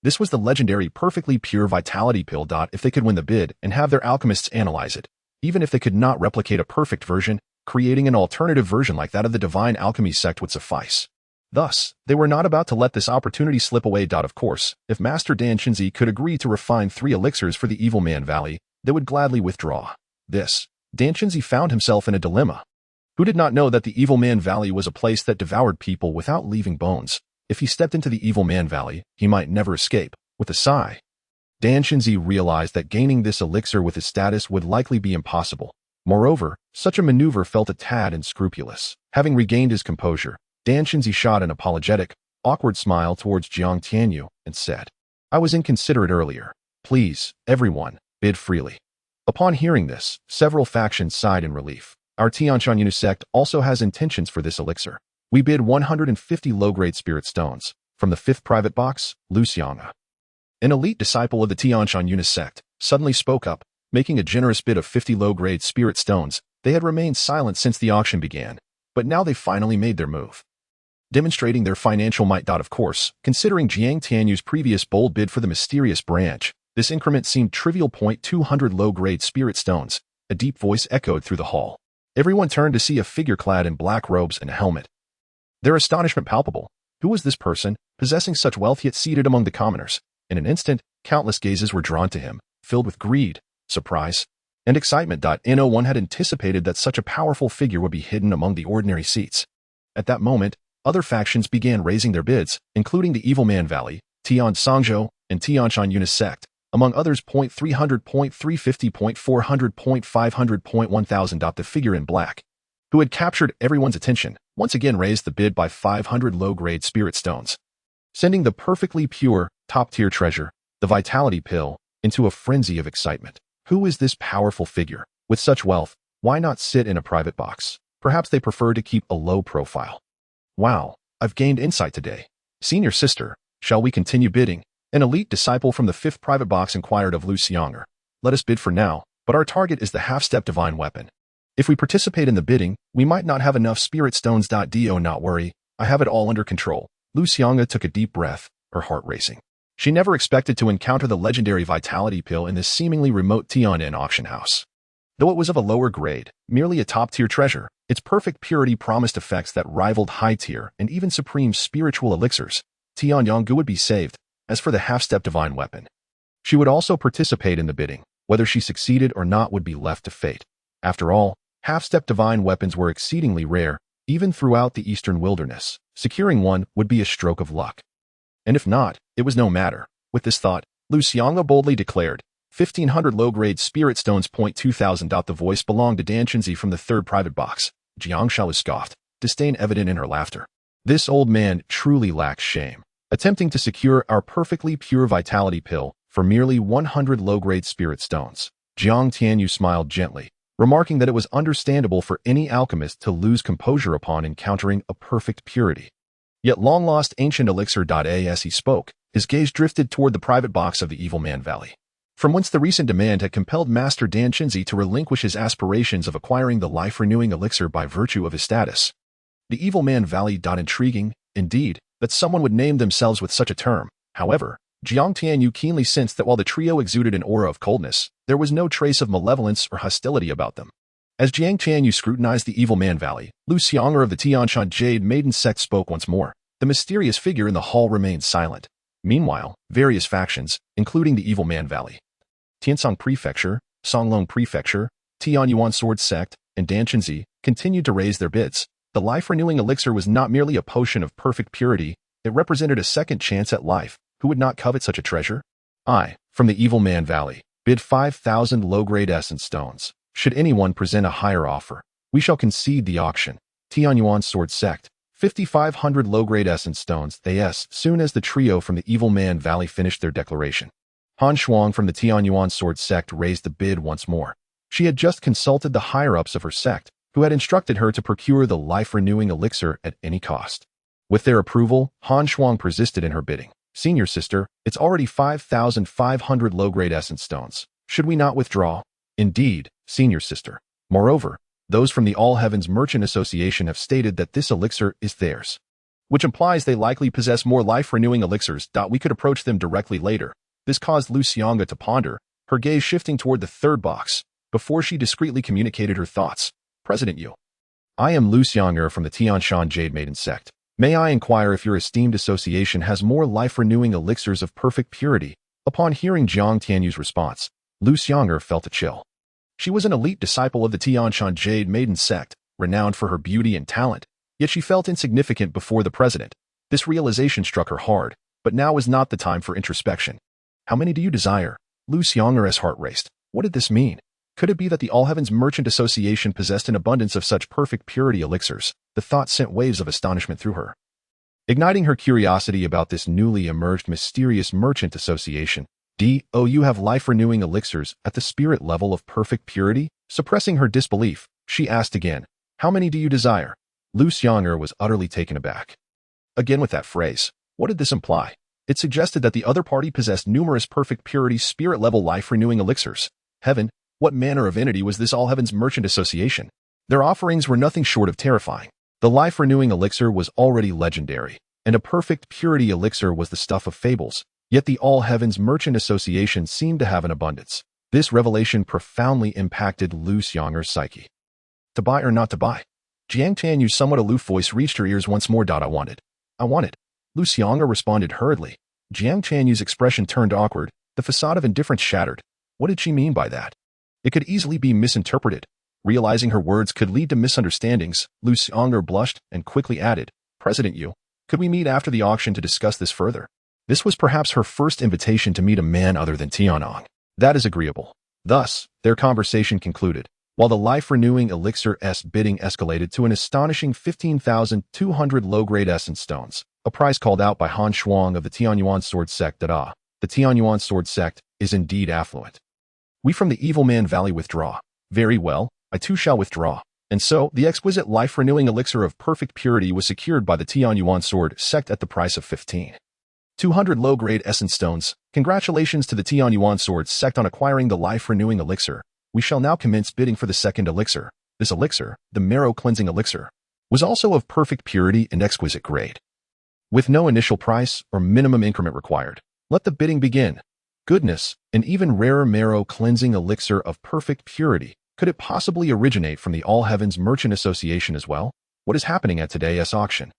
Speaker 1: This was the legendary perfectly pure vitality pill. If they could win the bid and have their alchemists analyze it, even if they could not replicate a perfect version, creating an alternative version like that of the divine alchemy sect would suffice. Thus, they were not about to let this opportunity slip away. Of course, if Master dantian could agree to refine 3 elixirs for the Evil Man Valley, they would gladly withdraw. Dantian found himself in a dilemma. Who did not know that the Evil Man Valley was a place that devoured people without leaving bones? If he stepped into the Evil Man Valley, he might never escape. With a sigh, dantian realized that gaining this elixir with his status would likely be impossible. Moreover, such a maneuver felt a tad unscrupulous. Having regained his composure, dantian shot an apologetic, awkward smile towards Jiang Tianyu and said, "I was inconsiderate earlier. Please, everyone, bid freely." Upon hearing this, several factions sighed in relief. Our Qingyun Sect also has intentions for this elixir. We bid 150 low-grade spirit stones. From the 5th private box, Lucianga, an elite disciple of the Qingyun Sect, suddenly spoke up, making a generous bid of 50 low-grade spirit stones. They had remained silent since the auction began, but now they finally made their move, demonstrating their financial might. Of course, considering Jiang Tianyu's previous bold bid for the mysterious branch, this increment seemed trivial. 200 low-grade spirit stones. A deep voice echoed through the hall. Everyone turned to see a figure clad in black robes and a helmet. Their astonishment palpable. Who was this person, possessing such wealth yet seated among the commoners? In an instant, countless gazes were drawn to him, filled with greed, surprise, and excitement. No one had anticipated that such a powerful figure would be hidden among the ordinary seats. At that moment, other factions began raising their bids, including the Evil Man Valley, Tian Songzhou, and Qingyun Sect, among others. 300, 350, 400, 500, 1000. The figure in black, who had captured everyone's attention, once again raised the bid by 500 low-grade spirit stones, sending the perfectly pure, top-tier treasure, the vitality pill, into a frenzy of excitement. Who is this powerful figure? With such wealth, why not sit in a private box? Perhaps they prefer to keep a low profile. Wow, I've gained insight today. Senior sister, shall we continue bidding? An elite disciple from the 5th private box inquired of Lu Xianger. Let us bid for now, but our target is the half-step divine weapon. If we participate in the bidding, we might not have enough spirit stones. Do not worry, I have it all under control. Lu Xianga took a deep breath, her heart racing. She never expected to encounter the legendary vitality pill in this seemingly remote Tian'an auction house. Though it was of a lower grade, merely a top-tier treasure, its perfect purity promised effects that rivaled high-tier and even supreme spiritual elixirs. Tianyanggu would be saved. As for the half-step divine weapon, she would also participate in the bidding. Whether she succeeded or not would be left to fate. After all, half-step divine weapons were exceedingly rare, even throughout the eastern wilderness. Securing one would be a stroke of luck. And if not, it was no matter. With this thought, Lu Xianga boldly declared, 1,500 low-grade spirit stones. 2,000. The voice belonged to dantian from the 3rd private box. Jiang Shao's scoffed, disdain evident in her laughter. This old man truly lacks shame, attempting to secure our perfectly pure vitality pill for merely 100 low-grade spirit stones. Jiang Tianyu smiled gently, remarking that it was understandable for any alchemist to lose composure upon encountering a perfect purity. Yet long-lost ancient elixir. As he spoke, his gaze drifted toward the private box of the Evil Man Valley, from whence the recent demand had compelled Master dantian to relinquish his aspirations of acquiring the life-renewing elixir by virtue of his status. The Evil Man Valley. Intriguing, indeed, that someone would name themselves with such a term. However, Jiang Tianyu keenly sensed that while the trio exuded an aura of coldness, there was no trace of malevolence or hostility about them. As Jiang Tianyu scrutinized the Evil Man Valley, Lu Xianger of the Tianshan Jade Maiden Sect spoke once more. The mysterious figure in the hall remained silent. Meanwhile, various factions, including the Evil Man Valley, Tiansong Prefecture, Songlong Prefecture, Tianyuan Sword Sect, and dantian continued to raise their bids. The life-renewing elixir was not merely a potion of perfect purity, it represented a second chance at life. Who would not covet such a treasure? I, from the Evil Man Valley, bid 5,000 low-grade essence stones. Should anyone present a higher offer, we shall concede the auction. Tianyuan Sword Sect, 5,500 low-grade essence stones. As soon as the trio from the Evil Man Valley finished their declaration, Han Shuang from the Tianyuan Sword Sect raised the bid once more. She had just consulted the higher-ups of her sect, who had instructed her to procure the life-renewing elixir at any cost. With their approval, Han Shuang persisted in her bidding. Senior sister, it's already 5,500 low-grade essence stones. Should we not withdraw? Indeed, senior sister. Moreover, those from the All Heavens Merchant Association have stated that this elixir is theirs. which implies they likely possess more life-renewing elixirs. We could approach them directly later. This caused Lu Xiang'e to ponder, her gaze shifting toward the third box, before she discreetly communicated her thoughts. President Yu. I am Lu Xiang'e from the Tianshan Jade Maiden Sect. May I inquire if your esteemed association has more life-renewing elixirs of perfect purity? Upon hearing Jiang Tianyu's response, Lu Xiang'e felt a chill. She was an elite disciple of the Tianshan Jade Maiden Sect, renowned for her beauty and talent, yet she felt insignificant before the president. This realization struck her hard, but now was not the time for introspection. How many do you desire? Lu Xiang'e's heart raced. What did this mean? Could it be that the All Heavens Merchant Association possessed an abundance of such perfect purity elixirs? The thought sent waves of astonishment through her. Igniting her curiosity about this newly emerged mysterious merchant association, you have life-renewing elixirs at the spirit level of perfect purity? Suppressing her disbelief, she asked again, how many do you desire? Lu Xiang'e was utterly taken aback. Again with that phrase, what did this imply? It suggested that the other party possessed numerous perfect purity spirit-level life-renewing elixirs. Heaven, what manner of entity was this All Heavens Merchant Association? Their offerings were nothing short of terrifying. The life-renewing elixir was already legendary, and a perfect purity elixir was the stuff of fables, yet the All Heavens Merchant Association seemed to have an abundance. This revelation profoundly impacted Lu Xiang'e's psyche. To buy or not to buy? Jiang Tianyu's somewhat aloof voice reached her ears once more. I want it. Lu Xiang'e responded hurriedly. Jiang Tianyu's expression turned awkward, the facade of indifference shattered. What did she mean by that? It could easily be misinterpreted. Realizing her words could lead to misunderstandings, Lu Xiang'e blushed and quickly added, President Yu, could we meet after the auction to discuss this further? This was perhaps her first invitation to meet a man other than Tianong. That is agreeable. Thus, their conversation concluded, while the life-renewing elixir's bidding escalated to an astonishing 15,200 low-grade essence stones, a price called out by Han Shuang of the Qingyun Sect. The Qingyun Sect is indeed affluent. We from the Evil Man Valley withdraw. Very well, I too shall withdraw. And so, the exquisite life-renewing elixir of perfect purity was secured by the Qingyun Sect at the price of 15,200 low-grade essence stones. Congratulations to the Qingyun Sect on acquiring the life-renewing elixir. We shall now commence bidding for the second elixir. This elixir, the marrow-cleansing elixir, was also of perfect purity and exquisite grade. With no initial price or minimum increment required, let the bidding begin. Goodness, an even rarer marrow-cleansing elixir of perfect purity. Could it possibly originate from the All Heavens Merchant Association as well? What is happening at today's auction?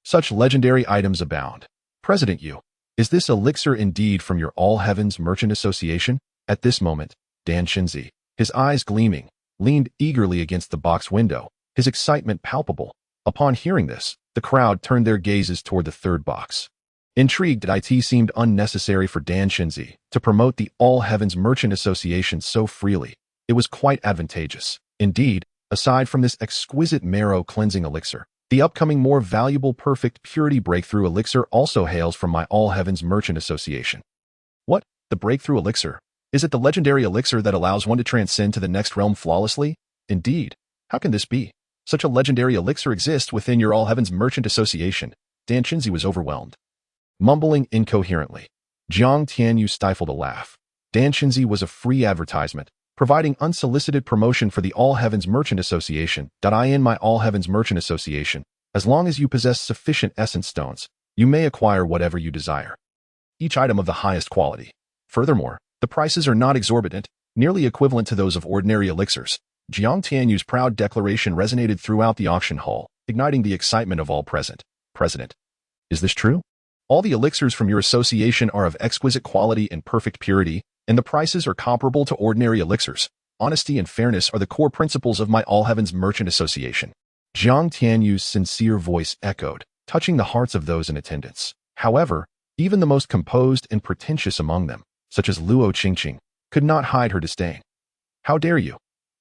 Speaker 1: Such legendary items abound. President Yu, is this elixir indeed from your All Heavens Merchant Association? At this moment, dantian, his eyes gleaming, leaned eagerly against the box window, his excitement palpable. Upon hearing this, the crowd turned their gazes toward the third box. Intrigued, it seemed unnecessary for dantian to promote the All Heavens Merchant Association so freely. It was quite advantageous. Indeed, aside from this exquisite marrow-cleansing elixir, the upcoming more valuable perfect purity breakthrough elixir also hails from my All Heavens Merchant Association. What? The breakthrough elixir? Is it the legendary elixir that allows one to transcend to the next realm flawlessly? Indeed. How can this be? Such a legendary elixir exists within your All Heavens Merchant Association. Dantian was overwhelmed. Mumbling incoherently, Jiang Tianyu stifled a laugh. Dantian was a free advertisement, providing unsolicited promotion for the All Heavens Merchant Association. In my All Heavens Merchant Association, as long as you possess sufficient essence stones, you may acquire whatever you desire. Each item of the highest quality. Furthermore, the prices are not exorbitant, nearly equivalent to those of ordinary elixirs. Jiang Tianyu's proud declaration resonated throughout the auction hall, igniting the excitement of all present. President, is this true? All the elixirs from your association are of exquisite quality and perfect purity, and the prices are comparable to ordinary elixirs. Honesty and fairness are the core principles of my All Heavens Merchant Association. Jiang Tianyu's sincere voice echoed, touching the hearts of those in attendance. However, even the most composed and pretentious among them, such as Luo Qingqing, could not hide her disdain. How dare you?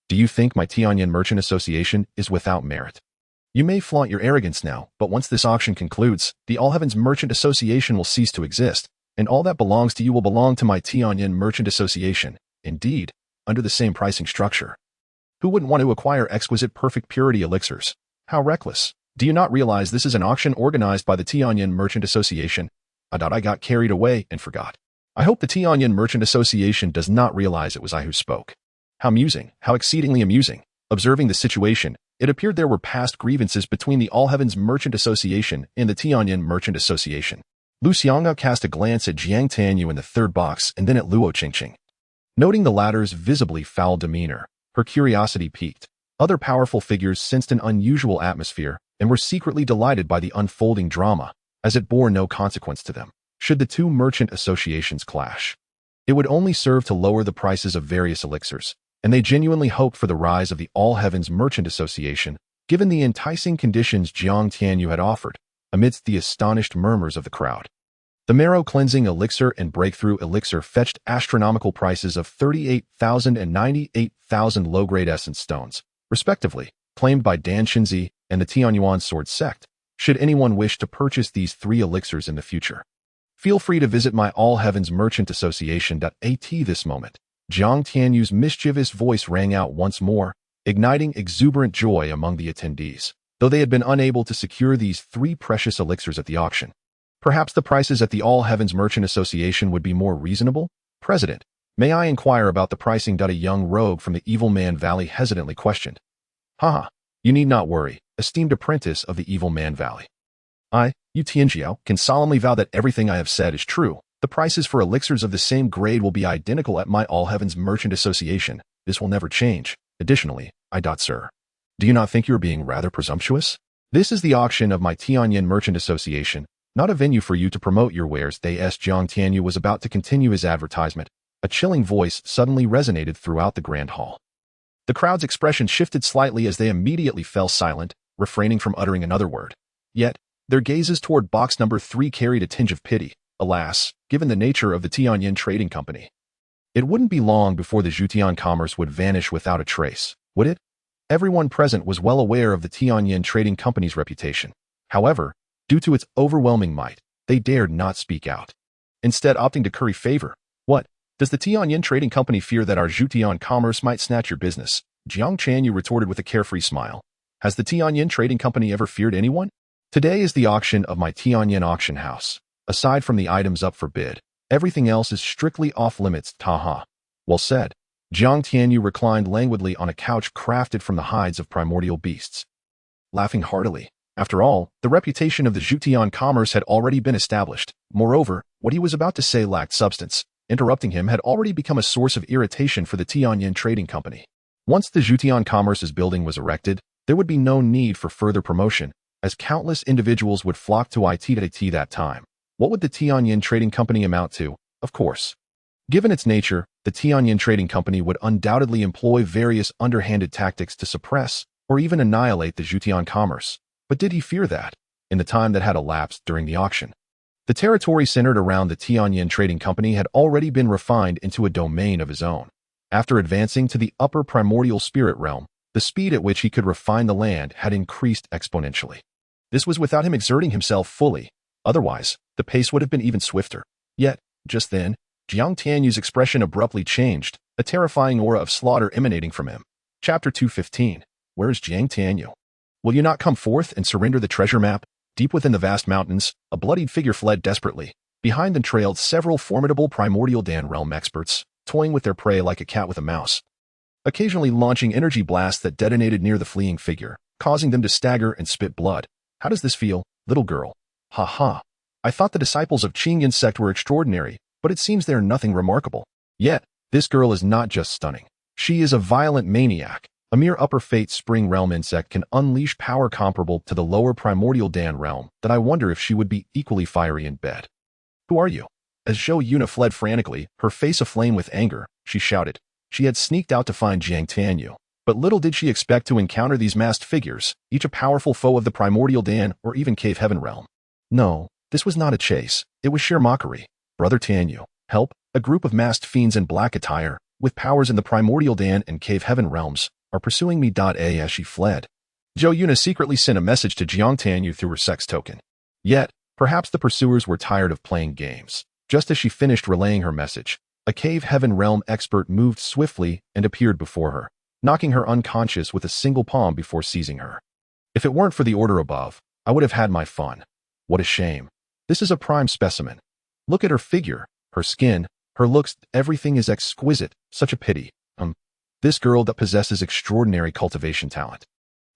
Speaker 1: Do you think my Tianyan Merchant Association is without merit? You may flaunt your arrogance now, but once this auction concludes, the All Heavens Merchant Association will cease to exist, and all that belongs to you will belong to my Tianyan Merchant Association. Indeed, under the same pricing structure. Who wouldn't want to acquire exquisite perfect purity elixirs? How reckless. Do you not realize this is an auction organized by the Tianyan Merchant Association? I got carried away and forgot. I hope the Tianyan Merchant Association does not realize it was I who spoke. How amusing, how exceedingly amusing. Observing the situation, It appeared there were past grievances between the All Heavens Merchant Association and the Tianyin Merchant Association. Lu Xiang'e cast a glance at Jiang Tianyu in the third box and then at Luo Qingqing. Noting the latter's visibly foul demeanor, her curiosity piqued. Other powerful figures sensed an unusual atmosphere and were secretly delighted by the unfolding drama, as it bore no consequence to them. Should the two merchant associations clash, it would only serve to lower the prices of various elixirs, and they genuinely hoped for the rise of the All Heavens Merchant Association, given the enticing conditions Jiang Tianyu had offered, amidst the astonished murmurs of the crowd. The marrow-cleansing elixir and breakthrough elixir fetched astronomical prices of 38,000 and 98,000 low-grade essence stones, respectively, claimed by dantian and the Qingyun Sect, should anyone wish to purchase these three elixirs in the future. Feel free to visit my All Heavens Merchant Association.at this moment. Jiang Tianyu's mischievous voice rang out once more, igniting exuberant joy among the attendees, though they had been unable to secure these three precious elixirs at the auction. Perhaps the prices at the All Heavens Merchant Association would be more reasonable? President, may I inquire about the pricing? A young rogue from the Evil Man Valley hesitantly questioned. Haha, you need not worry, esteemed apprentice of the Evil Man Valley. I, Yu Tianjiao, can solemnly vow that everything I have said is true. The prices for elixirs of the same grade will be identical at my All Heavens Merchant Association. This will never change. Additionally, sir, do you not think you are being rather presumptuous? This is the auction of my Tianyin Merchant Association, not a venue for you to promote your wares. Jiang Tianyu was about to continue his advertisement. A chilling voice suddenly resonated throughout the grand hall. The crowd's expression shifted slightly as they immediately fell silent, refraining from uttering another word. Yet, their gazes toward box number 3 carried a tinge of pity. Alas, given the nature of the Tianyin Trading Company, it wouldn't be long before the Zhutian commerce would vanish without a trace, would it? Everyone present was well aware of the Tianyin Trading Company's reputation. However, due to its overwhelming might, they dared not speak out, instead opting to curry favor. What? Does the Tianyin Trading Company fear that our Zhutian commerce might snatch your business? Jiang Tianyu retorted with a carefree smile. Has the Tianyin Trading Company ever feared anyone? Today is the auction of my Tianyin auction house. Aside from the items up for bid, everything else is strictly off-limits. Taha. Well said. Jiang Tianyu reclined languidly on a couch crafted from the hides of primordial beasts, laughing heartily. After all, the reputation of the Zhutian commerce had already been established. Moreover, what he was about to say lacked substance. Interrupting him had already become a source of irritation for the Tianyin Trading Company. Once the Zhutian Commerce's building was erected, there would be no need for further promotion, as countless individuals would flock to it at that time. What would the Tianyin Trading Company amount to? Of course. Given its nature, the Tianyin Trading Company would undoubtedly employ various underhanded tactics to suppress or even annihilate the Zhutian commerce. But did he fear that? In the time that had elapsed during the auction, the territory centered around the Tianyin Trading Company had already been refined into a domain of his own. After advancing to the upper primordial spirit realm, the speed at which he could refine the land had increased exponentially. This was without him exerting himself fully. Otherwise, the pace would have been even swifter. Yet, just then, Jiang Tianyu's expression abruptly changed, a terrifying aura of slaughter emanating from him. Chapter 215. Where is Jiang Tianyu? Will you not come forth and surrender the treasure map? Deep within the vast mountains, a bloodied figure fled desperately. Behind them trailed several formidable primordial Dan realm experts, toying with their prey like a cat with a mouse, occasionally launching energy blasts that detonated near the fleeing figure, causing them to stagger and spit blood. How does this feel, little girl? Ha ha. I thought the disciples of Qingyun Sect were extraordinary, but it seems they are nothing remarkable. Yet, this girl is not just stunning. She is a violent maniac. A mere upper fate spring realm insect can unleash power comparable to the lower primordial Dan realm that I wonder if she would be equally fiery in bed. Who are you? As Zhou Yuna fled frantically, her face aflame with anger, she shouted. She had sneaked out to find Jiang Tianyu. But little did she expect to encounter these masked figures, each a powerful foe of the primordial Dan or even cave heaven realm. No, this was not a chase. It was sheer mockery. Brother Tianyu, help! A group of masked fiends in black attire, with powers in the primordial Dan and cave heaven realms, are pursuing me. As she fled, Zhou Yuna secretly sent a message to Jiang Tianyu through her sex token. Yet, perhaps the pursuers were tired of playing games. Just as she finished relaying her message, a cave heaven realm expert moved swiftly and appeared before her, knocking her unconscious with a single palm before seizing her. If it weren't for the order above, I would have had my fun. What a shame. This is a prime specimen. Look at her figure, her skin, her looks, everything is exquisite. Such a pity. This girl that possesses extraordinary cultivation talent.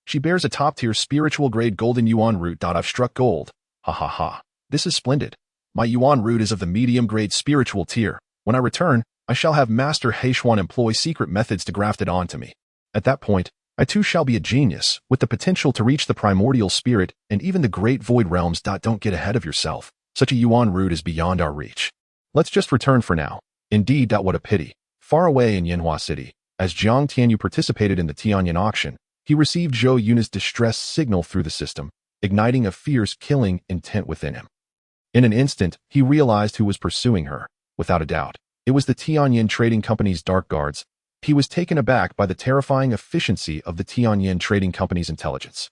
Speaker 1: She bears a top-tier spiritual-grade golden yuan root. I've struck gold. Ha ha ha. This is splendid. My yuan root is of the medium-grade spiritual tier. When I return, I shall have Master Heishuan employ secret methods to graft it onto me. At that point, I too shall be a genius, with the potential to reach the primordial spirit and even the great void realms. Don't get ahead of yourself. Such a yuan root is beyond our reach. Let's just return for now. Indeed, what a pity. Far away in Yanhua City, as Jiang Tianyu participated in the Tianyan auction, he received Zhou Yuna's distress signal through the system, igniting a fierce killing intent within him. In an instant, he realized who was pursuing her. Without a doubt, it was the Tianyan Trading Company's dark guards. He was taken aback by the terrifying efficiency of the Tianyan Trading Company's intelligence.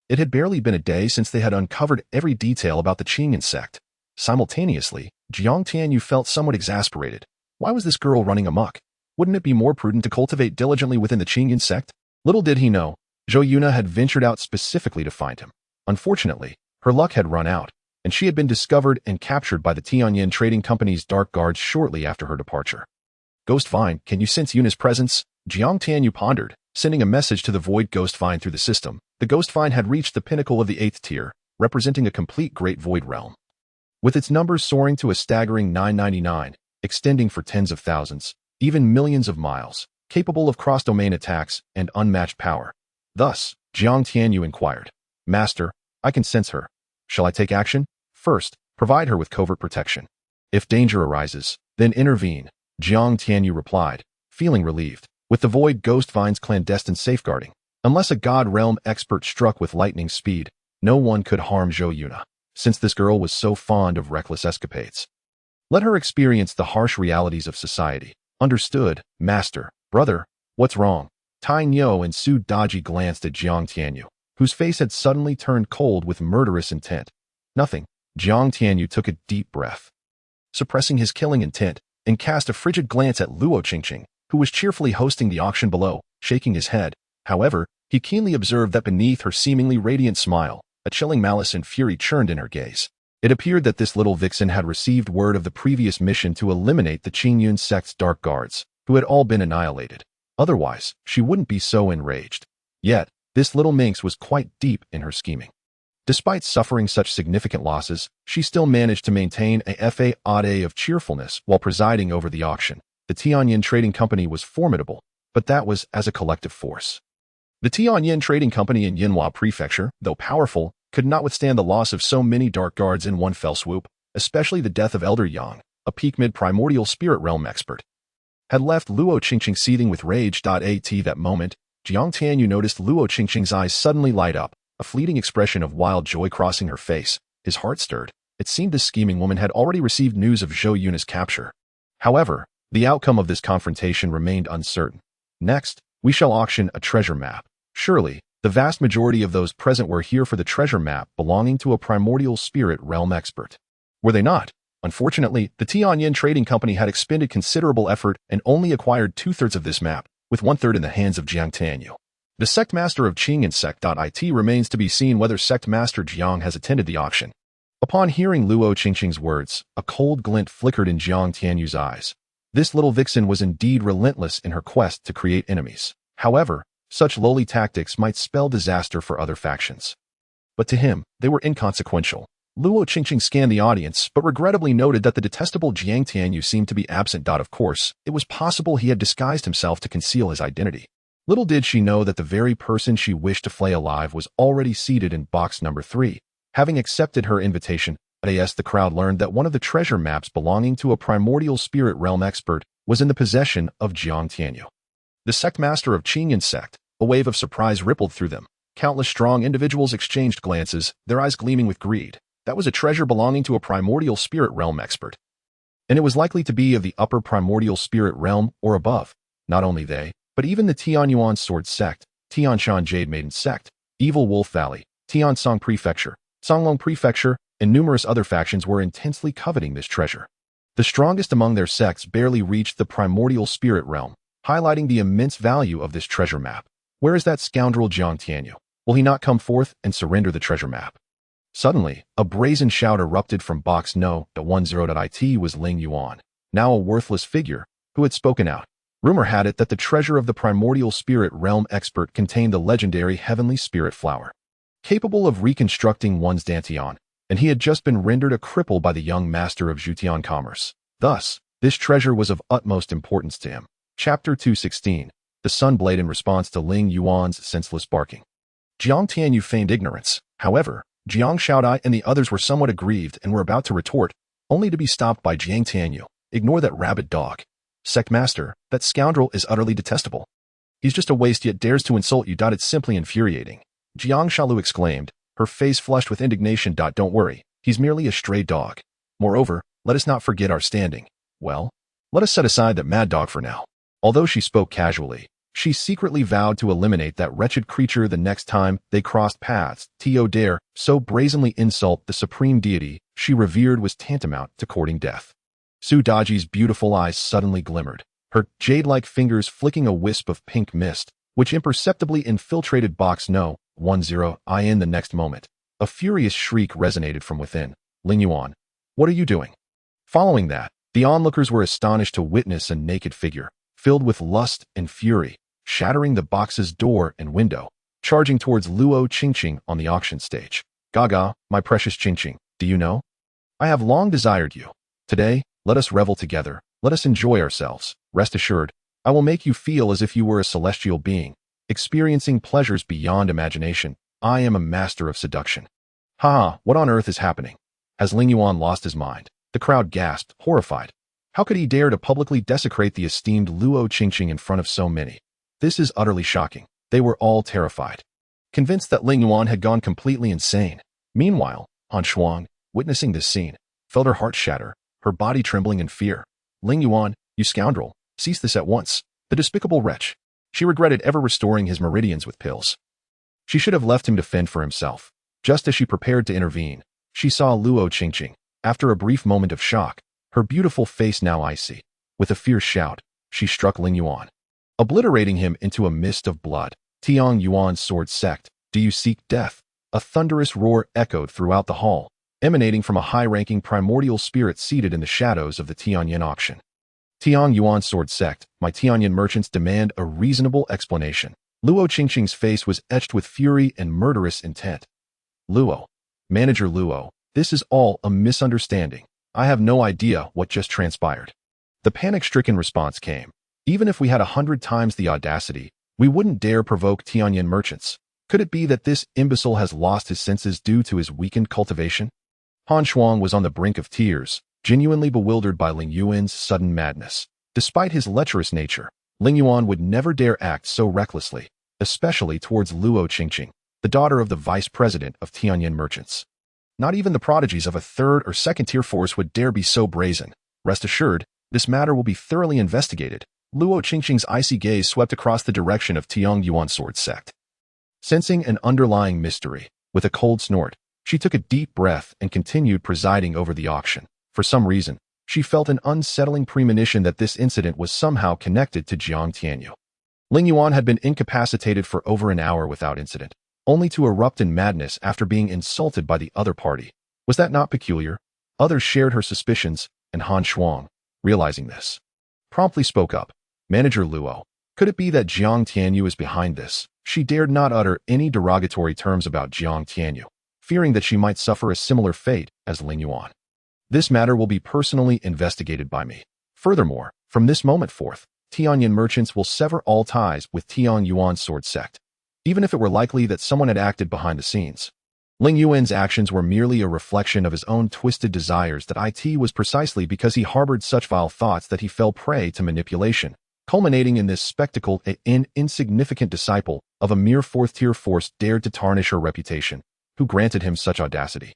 Speaker 1: It had barely been a day since they had uncovered every detail about the Qingyun Sect. Simultaneously, Jiang Tianyu felt somewhat exasperated. Why was this girl running amok? Wouldn't it be more prudent to cultivate diligently within the Qingyun Sect? Little did he know, Zhou Yuna had ventured out specifically to find him. Unfortunately, her luck had run out, and she had been discovered and captured by the Tianyan Trading Company's dark guards shortly after her departure. Ghost Vine, can you sense Yuna's presence? Jiang Tianyu pondered, sending a message to the void Ghost Vine through the system. The Ghost Vine had reached the pinnacle of the 8th tier, representing a complete great void realm. With its numbers soaring to a staggering 999, extending for tens of thousands, even millions of miles, capable of cross-domain attacks and unmatched power. Thus, Jiang Tianyu inquired, Master, I can sense her. Shall I take action? First, provide her with covert protection. If danger arises, then intervene, Jiang Tianyu replied, feeling relieved. With the void Ghost Vine's clandestine safeguarding, unless a god realm expert struck with lightning speed, no one could harm Zhou Yuna, since this girl was so fond of reckless escapades. Let her experience the harsh realities of society. Understood, Master. Brother, what's wrong? Tai Niu and Su Daji glanced at Jiang Tianyu, whose face had suddenly turned cold with murderous intent. Nothing. Jiang Tianyu took a deep breath, suppressing his killing intent, and cast a frigid glance at Luo Qingqing, who was cheerfully hosting the auction below, shaking his head. However, he keenly observed that beneath her seemingly radiant smile, a chilling malice and fury churned in her gaze. It appeared that this little vixen had received word of the previous mission to eliminate the Qingyun Sect's dark guards, who had all been annihilated. Otherwise, she wouldn't be so enraged. Yet, this little minx was quite deep in her scheming. Despite suffering such significant losses, she still managed to maintain a facade of cheerfulness while presiding over the auction. The Tianyan Trading Company was formidable, but that was as a collective force. The Tianyan Trading Company in Yanhua Prefecture, though powerful, could not withstand the loss of so many dark guards in one fell swoop, especially the death of Elder Yang, a peak mid-primordial spirit realm expert. Had left Luo Qingqing seething with rage. At that moment, Jiang Tianyu noticed Luo Qingqing's eyes suddenly light up, a fleeting expression of wild joy crossing her face. His heart stirred. It seemed this scheming woman had already received news of Zhou Yuna's capture. However, the outcome of this confrontation remained uncertain. Next, we shall auction a treasure map. Surely, the vast majority of those present were here for the treasure map belonging to a primordial spirit realm expert. Were they not? Unfortunately, the Tianyan Trading Company had expended considerable effort and only acquired 2/3 of this map, with 1/3 in the hands of Jiang Tianyu. The sect master of Qingyun Sect. It remains to be seen whether sect master Jiang has attended the auction. Upon hearing Luo Qingqing's words, a cold glint flickered in Jiang Tianyu's eyes. This little vixen was indeed relentless in her quest to create enemies. However, such lowly tactics might spell disaster for other factions. But to him, they were inconsequential. Luo Qingqing scanned the audience, but regrettably noted that the detestable Jiang Tianyu seemed to be absent. Of course, it was possible he had disguised himself to conceal his identity. Little did she know that the very person she wished to flay alive was already seated in box number 3. Having accepted her invitation, the crowd learned that one of the treasure maps belonging to a primordial spirit realm expert was in the possession of Jiang Tianyu. The sect master of Qingyun Sect. A wave of surprise rippled through them. Countless strong individuals exchanged glances, their eyes gleaming with greed. That was a treasure belonging to a primordial spirit realm expert. And it was likely to be of the upper primordial spirit realm or above. Not only they, but even the Tianyuan Sword Sect, Tianshan Jade Maiden Sect, Evil Wolf Valley, Tiansong Prefecture, Songlong Prefecture, and numerous other factions were intensely coveting this treasure. The strongest among their sects barely reached the primordial spirit realm, highlighting the immense value of this treasure map. Where is that scoundrel Jiang Tianyu? Will he not come forth and surrender the treasure map? Suddenly, a brazen shout erupted from box No. 10. It was Ling Yuan, now a worthless figure, who had spoken out. Rumor had it that the treasure of the primordial spirit realm expert contained the legendary heavenly spirit flower, capable of reconstructing one's dantian, and he had just been rendered a cripple by the young master of Zhutian commerce. Thus, this treasure was of utmost importance to him. Chapter 216. The Sunblade in response to Ling Yuan's senseless barking. Jiang Tianyu feigned ignorance. However, Jiang Shaodai and the others were somewhat aggrieved and were about to retort, only to be stopped by Jiang Tianyu. Ignore that rabid dog. Sect Master, that scoundrel is utterly detestable. He's just a waste yet dares to insult you. It's simply infuriating. Jiang Shalu exclaimed, her face flushed with indignation. Don't worry, he's merely a stray dog. Moreover, let us not forget our standing. Well, let us set aside that mad dog for now. Although she spoke casually, she secretly vowed to eliminate that wretched creature the next time they crossed paths. To dare so brazenly insult the supreme deity she revered was tantamount to courting death. Su Daji's beautiful eyes suddenly glimmered, her jade-like fingers flicking a wisp of pink mist, which imperceptibly infiltrated box No. 10 in the next moment. A furious shriek resonated from within. Ling Yuan, what are you doing? Following that, the onlookers were astonished to witness a naked figure, filled with lust and fury, shattering the box's door and window, charging towards Luo Qingqing on the auction stage. Gaga, my precious Qingqing, do you know? I have long desired you. Today, let us revel together, let us enjoy ourselves. Rest assured, I will make you feel as if you were a celestial being, experiencing pleasures beyond imagination. I am a master of seduction. Ha, what on earth is happening? Has Ling Yuan lost his mind? The crowd gasped, horrified. How could he dare to publicly desecrate the esteemed Luo Qingqing in front of so many? This is utterly shocking. They were all terrified, convinced that Ling Yuan had gone completely insane. Meanwhile, Han Shuang, witnessing this scene, felt her heart shatter, her body trembling in fear. Ling Yuan, you scoundrel, cease this at once. The despicable wretch. She regretted ever restoring his meridians with pills. She should have left him to fend for himself. Just as she prepared to intervene, she saw Luo Qingqing. After a brief moment of shock, her beautiful face now icy. With a fierce shout, she struck Ling Yuan, obliterating him into a mist of blood. Tiang Yuan's sword sect, do you seek death? A thunderous roar echoed throughout the hall, emanating from a high-ranking primordial spirit seated in the shadows of the Tianyan auction. Tiang Yuan's sword sect, my Tianyan merchants demand a reasonable explanation. Luo Qingqing's face was etched with fury and murderous intent. Luo, Manager Luo, this is all a misunderstanding. I have no idea what just transpired. The panic-stricken response came. Even if we had 100 times the audacity, we wouldn't dare provoke Tianyan merchants. Could it be that this imbecile has lost his senses due to his weakened cultivation? Han Shuang was on the brink of tears, genuinely bewildered by Ling Yuan's sudden madness. Despite his lecherous nature, Ling Yuan would never dare act so recklessly, especially towards Luo Qingqing, the daughter of the vice president of Tianyan merchants. Not even the prodigies of a third or second-tier force would dare be so brazen. Rest assured, this matter will be thoroughly investigated. Luo Qingqing's icy gaze swept across the direction of Tiang Yuan's sword sect. Sensing an underlying mystery, with a cold snort, she took a deep breath and continued presiding over the auction. For some reason, she felt an unsettling premonition that this incident was somehow connected to Jiang Tianyu. Ling Yuan had been incapacitated for over an hour without incident, only to erupt in madness after being insulted by the other party. Was that not peculiar? Others shared her suspicions, and Han Shuang, realizing this, promptly spoke up. Manager Luo, could it be that Jiang Tianyu is behind this? She dared not utter any derogatory terms about Jiang Tianyu, fearing that she might suffer a similar fate as Ling Yuan. This matter will be personally investigated by me. Furthermore, from this moment forth, Tianyan merchants will sever all ties with Tiang Yuan's sword sect, even if it were likely that someone had acted behind the scenes. Ling Yuan's actions were merely a reflection of his own twisted desires. That it was precisely because he harbored such vile thoughts that he fell prey to manipulation, culminating in this spectacle. An insignificant disciple of a mere fourth-tier force dared to tarnish her reputation. Who granted him such audacity?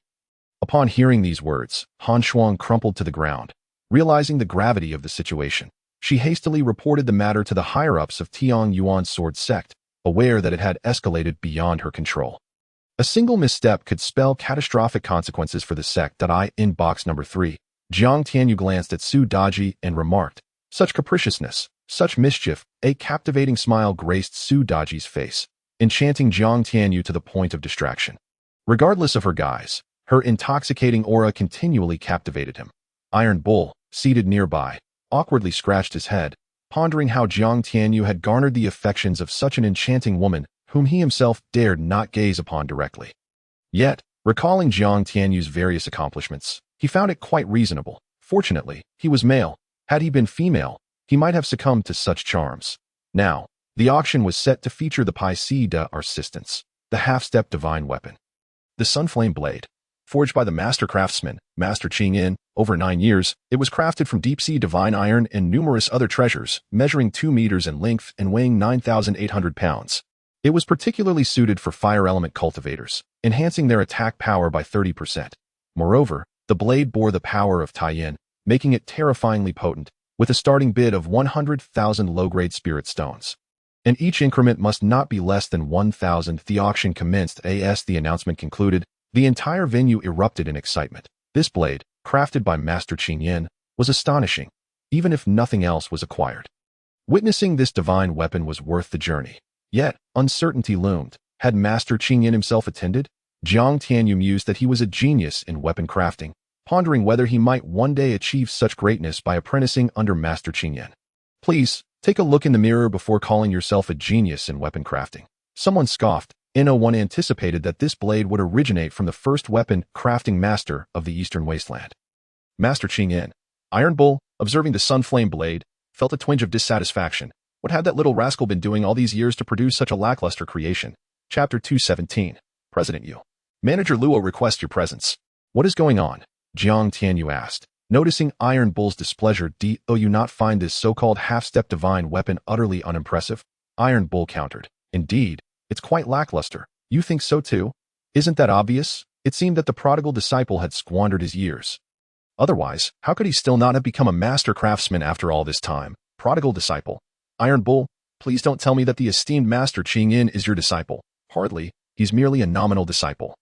Speaker 1: Upon hearing these words, Han Shuang crumpled to the ground. Realizing the gravity of the situation, she hastily reported the matter to the higher-ups of Tiang Yuan's sword sect, aware that it had escalated beyond her control. A single misstep could spell catastrophic consequences for the sect. In box number 3, Jiang Tianyu glanced at Su Daji and remarked, such capriciousness, such mischief. A captivating smile graced Su Daji's face, enchanting Jiang Tianyu to the point of distraction. Regardless of her guise, her intoxicating aura continually captivated him. Iron Bull, seated nearby, awkwardly scratched his head, pondering how Jiang Tianyu had garnered the affections of such an enchanting woman whom he himself dared not gaze upon directly. Yet, recalling Jiang Tianyu's various accomplishments, he found it quite reasonable. Fortunately, he was male. Had he been female, he might have succumbed to such charms. Now, the auction was set to feature the Piece de Resistance, the half-step divine weapon. The Sunflame Blade. Forged by the master craftsman, Master Qingyun, over 9 years, it was crafted from deep-sea divine iron and numerous other treasures, measuring 2 meters in length and weighing 9,800 pounds. It was particularly suited for fire element cultivators, enhancing their attack power by 30%. Moreover, the blade bore the power of Taiyin, making it terrifyingly potent, with a starting bid of 100,000 low-grade spirit stones. And each increment must not be less than 1,000. The auction commenced as the announcement concluded. The entire venue erupted in excitement. This blade, crafted by Master Qingyun, was astonishing, even if nothing else was acquired. Witnessing this divine weapon was worth the journey. Yet, uncertainty loomed. Had Master Qingyun himself attended? Jiang Tianyu mused that he was a genius in weapon crafting, pondering whether he might one day achieve such greatness by apprenticing under Master Qingyun. Please, take a look in the mirror before calling yourself a genius in weapon crafting. Someone scoffed. No-one anticipated that this blade would originate from the first weapon crafting master of the Eastern Wasteland. Master Qingyun, Iron Bull, observing the Sunflame Blade, felt a twinge of dissatisfaction. What had that little rascal been doing all these years to produce such a lackluster creation? Chapter 217. President Yu. Manager Luo requests your presence. What is going on? Jiang Tianyu asked. Noticing Iron Bull's displeasure, do you not find this so-called half-step divine weapon utterly unimpressive? Iron Bull countered. Indeed, it's quite lackluster. You think so too? Isn't that obvious? It seemed that the prodigal disciple had squandered his years. Otherwise, how could he still not have become a master craftsman after all this time? Prodigal disciple. Iron Bull, please don't tell me that the esteemed Master Qingyun is your disciple. Hardly, he's merely a nominal disciple.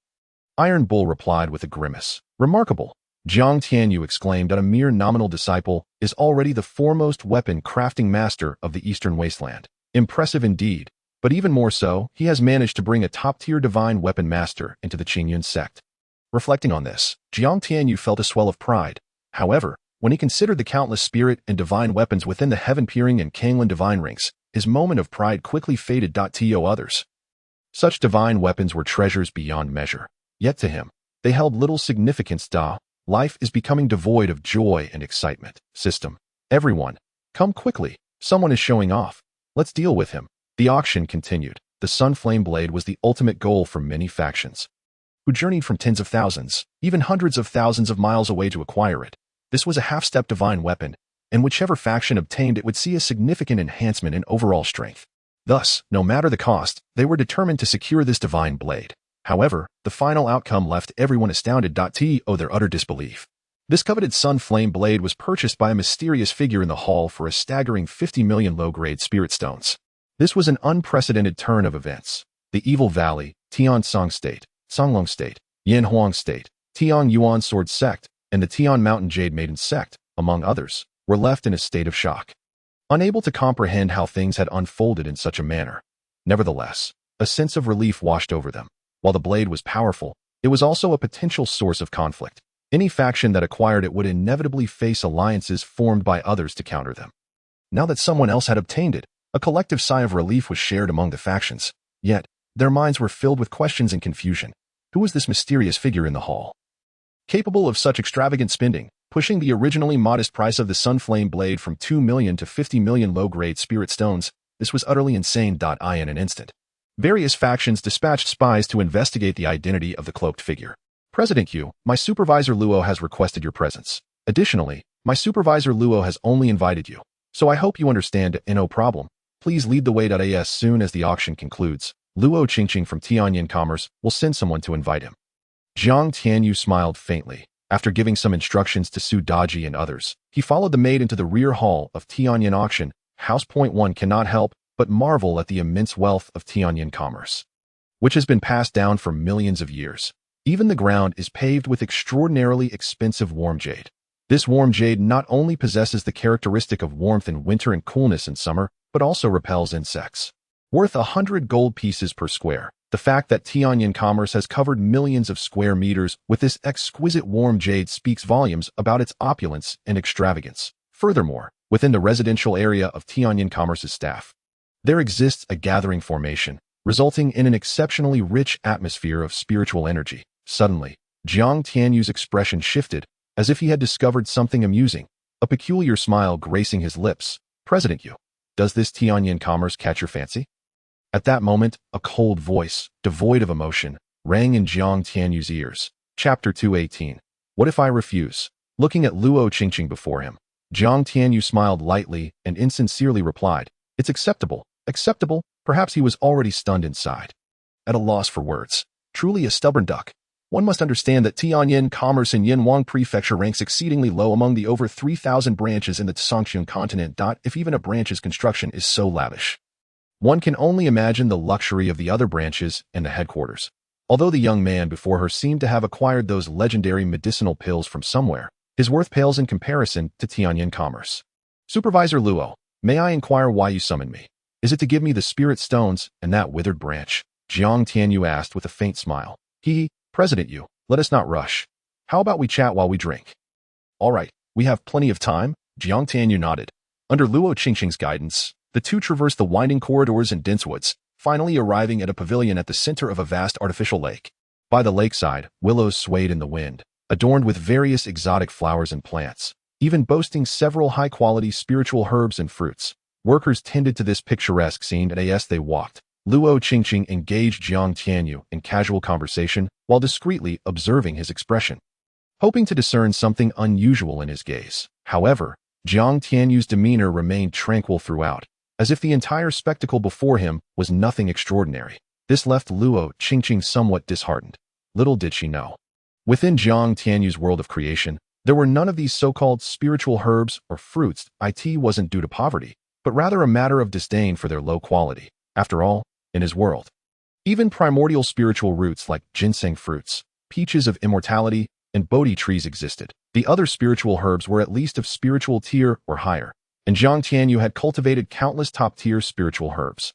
Speaker 1: Iron Bull replied with a grimace. Remarkable. Jiang Tianyu exclaimed that a mere nominal disciple is already the foremost weapon crafting master of the Eastern Wasteland. Impressive indeed. But even more so, he has managed to bring a top-tier divine weapon master into the Qingyun Sect. Reflecting on this, Jiang Tianyu felt a swell of pride. However, when he considered the countless spirit and divine weapons within the heaven-peering and Qinglan divine rings, his moment of pride quickly faded. To others, such divine weapons were treasures beyond measure. Yet to him, they held little significance. Life is becoming devoid of joy and excitement. System. Everyone, come quickly. Someone is showing off. Let's deal with him. The auction continued. The Sunflame Blade was the ultimate goal for many factions, who journeyed from tens of thousands, even hundreds of thousands of miles away to acquire it. This was a half-step divine weapon, and whichever faction obtained it would see a significant enhancement in overall strength. Thus, no matter the cost, they were determined to secure this divine blade. However, the final outcome left everyone astounded. To their utter disbelief. This coveted Sunflame Blade was purchased by a mysterious figure in the hall for a staggering 50 million low-grade spirit stones. This was an unprecedented turn of events. The Evil Valley, Tiansong State, Songlong State, Yanhuang State, Tian Yuan Sword Sect, and the Tian Mountain Jade Maiden Sect, among others, were left in a state of shock, unable to comprehend how things had unfolded in such a manner. Nevertheless, a sense of relief washed over them. While the blade was powerful, it was also a potential source of conflict. Any faction that acquired it would inevitably face alliances formed by others to counter them. Now that someone else had obtained it, a collective sigh of relief was shared among the factions. Yet, their minds were filled with questions and confusion. Who was this mysterious figure in the hall? Capable of such extravagant spending, pushing the originally modest price of the Sunflame Blade from 2 million to 50 million low-grade spirit stones, this was utterly insane. In an instant, various factions dispatched spies to investigate the identity of the cloaked figure. President Yu, my supervisor Luo has requested your presence. Additionally, my supervisor Luo has only invited you. So I hope you understand. No problem. Please lead the way. As soon as the auction concludes, Luo Qingqing from Tianyin Commerce will send someone to invite him. Jiang Tianyu smiled faintly. After giving some instructions to Su Daji and others, he followed the maid into the rear hall of Tianyin Auction House. One cannot help but marvel at the immense wealth of Tianyin Commerce, which has been passed down for millions of years. Even the ground is paved with extraordinarily expensive warm jade. This warm jade not only possesses the characteristic of warmth in winter and coolness in summer, but also repels insects. Worth 100 gold pieces per square, the fact that Tianyin Commerce has covered millions of square meters with this exquisite warm jade speaks volumes about its opulence and extravagance. Furthermore, within the residential area of Qingyun Commerce's staff. There exists a gathering formation, resulting in an exceptionally rich atmosphere of spiritual energy. Suddenly, Jiang Tianyu's expression shifted, as if he had discovered something amusing, a peculiar smile gracing his lips. President Yu, does this Tianyuan commerce catch your fancy? At that moment, a cold voice, devoid of emotion, rang in Jiang Tianyu's ears. Chapter 218. What if I refuse? Looking at Luo Qingqing before him, Jiang Tianyu smiled lightly and insincerely replied, It's acceptable. Acceptable? Perhaps he was already stunned inside. At a loss for words. Truly a stubborn duck. One must understand that Tianyuan commerce in Yinhuang Prefecture ranks exceedingly low among the over 3,000 branches in the Tsangqiang continent. If even a branch's construction is so lavish. One can only imagine the luxury of the other branches and the headquarters. Although the young man before her seemed to have acquired those legendary medicinal pills from somewhere, his worth pales in comparison to Tianyuan commerce. Supervisor Luo, may I inquire why you summoned me? Is it to give me the spirit stones and that withered branch? Jiang Tianyu asked with a faint smile. President Yu, let us not rush. How about we chat while we drink? All right, we have plenty of time, Jiang Tianyu nodded. Under Luo Qingqing's guidance, the two traversed the winding corridors and dense woods, finally arriving at a pavilion at the center of a vast artificial lake. By the lakeside, willows swayed in the wind, adorned with various exotic flowers and plants, even boasting several high-quality spiritual herbs and fruits. Workers tended to this picturesque scene as they walked. Luo Qingqing engaged Jiang Tianyu in casual conversation while discreetly observing his expression, hoping to discern something unusual in his gaze. However, Jiang Tianyu's demeanor remained tranquil throughout, as if the entire spectacle before him was nothing extraordinary. This left Luo Qingqing somewhat disheartened. Little did she know. Within Jiang Tianyu's world of creation, there were none of these so-called spiritual herbs or fruits. It wasn't due to poverty, but rather a matter of disdain for their low quality. After all, in his world, even primordial spiritual roots like ginseng fruits, peaches of immortality, and Bodhi trees existed. The other spiritual herbs were at least of spiritual tier or higher, and Jiang Tianyu had cultivated countless top-tier spiritual herbs,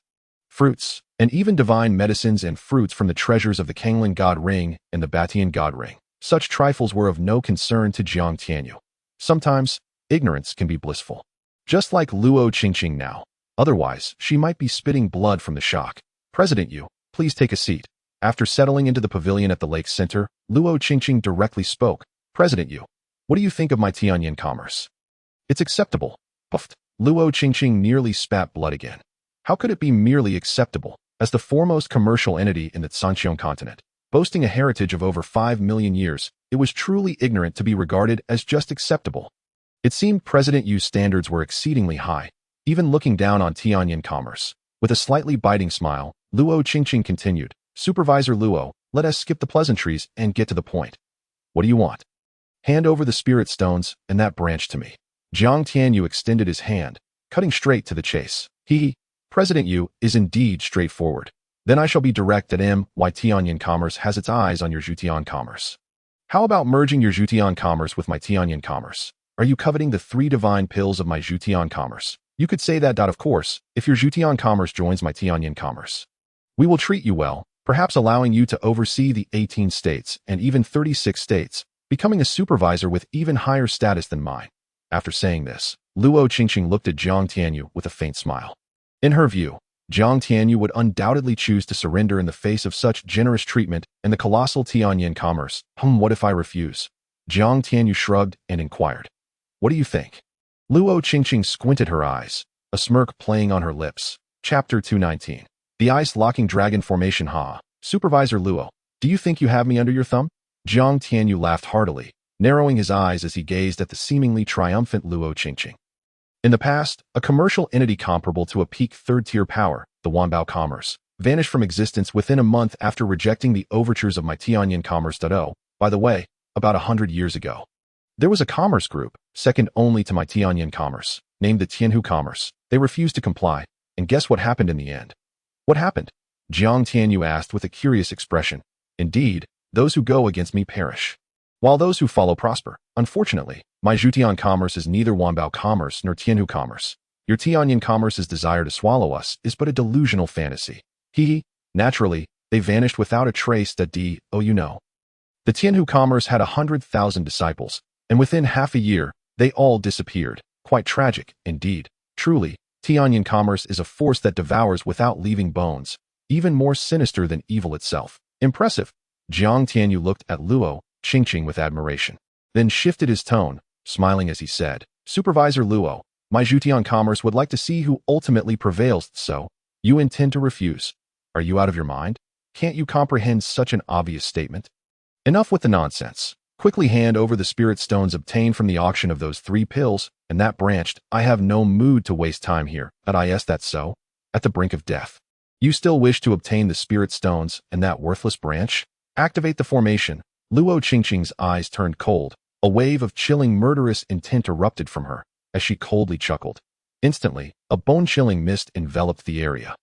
Speaker 1: fruits, and even divine medicines and fruits from the treasures of the Qingyun God Ring and the Batian God Ring. Such trifles were of no concern to Jiang Tianyu. Sometimes, ignorance can be blissful. Just like Luo Qingqing now. Otherwise, she might be spitting blood from the shock. President Yu, please take a seat. After settling into the pavilion at the lake's center, Luo Qingqing directly spoke. President Yu, what do you think of my Tianyuan commerce? It's acceptable. Puffed. Luo Qingqing nearly spat blood again. How could it be merely acceptable? As the foremost commercial entity in the Tsangqiang continent, boasting a heritage of over 5 million years, it was truly ignorant to be regarded as just acceptable. It seemed President Yu's standards were exceedingly high, even looking down on Tianyuan commerce. With a slightly biting smile, Luo Qingqing continued, Supervisor Luo, let us skip the pleasantries and get to the point. What do you want? Hand over the spirit stones and that branch to me. Jiang Tianyu extended his hand, cutting straight to the chase. President Yu is indeed straightforward. Then I shall be direct at why Tianyuan commerce has its eyes on your Zhutian commerce. How about merging your Zhutian commerce with my Tianyuan commerce? Are you coveting the 3 divine pills of my Zhutian commerce? You could say that. Of course, if your Zhutian commerce joins my Tianyuan commerce, we will treat you well, perhaps allowing you to oversee the 18 states and even 36 states, becoming a supervisor with even higher status than mine. After saying this, Luo Qingqing looked at Jiang Tianyu with a faint smile. In her view, Jiang Tianyu would undoubtedly choose to surrender in the face of such generous treatment in the colossal Tianyuan commerce. What if I refuse? Jiang Tianyu shrugged and inquired. What do you think? Luo Qingqing squinted her eyes, a smirk playing on her lips. Chapter 219. The ice-locking dragon formation. Supervisor Luo, do you think you have me under your thumb? Jiang Tianyu laughed heartily, narrowing his eyes as he gazed at the seemingly triumphant Luo Qingqing. In the past, a commercial entity comparable to a peak third-tier power, the Wanbao Commerce, vanished from existence within a month after rejecting the overtures of my Tianyuan commerce. By the way, about 100 years ago, there was a commerce group, second only to my Tianyuan commerce, named the Tianhu Commerce. They refused to comply, and guess what happened in the end? What happened? Jiang Tianyu asked with a curious expression. Indeed, those who go against me perish, while those who follow prosper. Unfortunately, my Zhutian commerce is neither Wanbao Commerce nor Tianhu Commerce. Your Tianyuan commerce's desire to swallow us is but a delusional fantasy. Naturally, they vanished without a trace. The Tianhu Commerce had 100,000 disciples, and within half a year, they all disappeared. Quite tragic, indeed. Truly, Tianyan commerce is a force that devours without leaving bones, even more sinister than evil itself. Impressive. Jiang Tianyu looked at Luo Qingqing with admiration, then shifted his tone, smiling as he said, Supervisor Luo, my Zhutian commerce would like to see who ultimately prevails, so you intend to refuse. Are you out of your mind? Can't you comprehend such an obvious statement? Enough with the nonsense. Quickly hand over the spirit stones obtained from the auction of those 3 pills, and that branched. I have no mood to waste time here. That's so? At the brink of death. You still wish to obtain the spirit stones and that worthless branch? Activate the formation. Luo Qingqing's eyes turned cold. A wave of chilling murderous intent erupted from her, as she coldly chuckled. Instantly, a bone-chilling mist enveloped the area.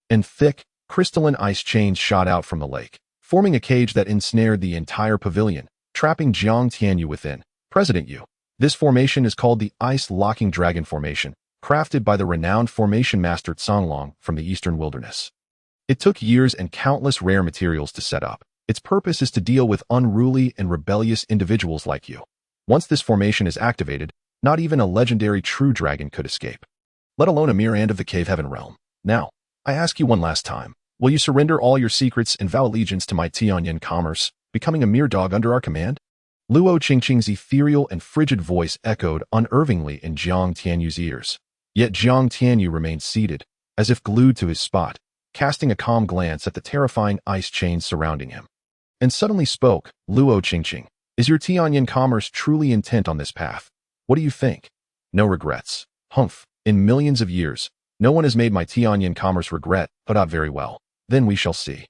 Speaker 1: And thick, crystalline ice chains shot out from the lake, forming a cage that ensnared the entire pavilion, trapping Jiang Tianyu within. President Yu. This formation is called the Ice-Locking Dragon Formation, crafted by the renowned formation master Songlong from the eastern wilderness. It took years and countless rare materials to set up. Its purpose is to deal with unruly and rebellious individuals like you. Once this formation is activated, not even a legendary true dragon could escape, let alone a mere ant of the cave heaven realm. Now, I ask you one last time, will you surrender all your secrets and vow allegiance to my Tianyan commerce, becoming a mere dog under our command? Luo Qingqing's ethereal and frigid voice echoed unervingly in Jiang Tianyu's ears. Yet Jiang Tianyu remained seated, as if glued to his spot, casting a calm glance at the terrifying ice chains surrounding him. And suddenly spoke, Luo Qingqing, is your Tianyan commerce truly intent on this path? What do you think? No regrets. Humph, in millions of years, no one has made my Tianyan commerce regret, but very well. Then we shall see.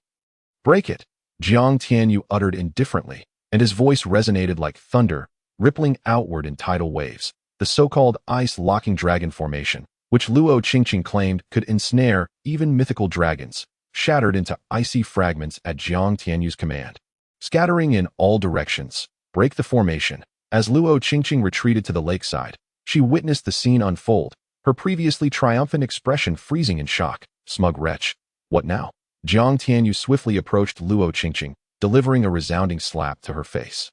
Speaker 1: Break it, Jiang Tianyu uttered indifferently, and his voice resonated like thunder, rippling outward in tidal waves. The so-called ice-locking dragon formation, which Luo Qingqing claimed could ensnare even mythical dragons, shattered into icy fragments at Jiang Tianyu's command. Scattering in all directions, break the formation. As Luo Qingqing retreated to the lakeside, she witnessed the scene unfold, her previously triumphant expression freezing in shock. Smug wretch. What now? Jiang Tianyu swiftly approached Luo Qingqing, delivering a resounding slap to her face,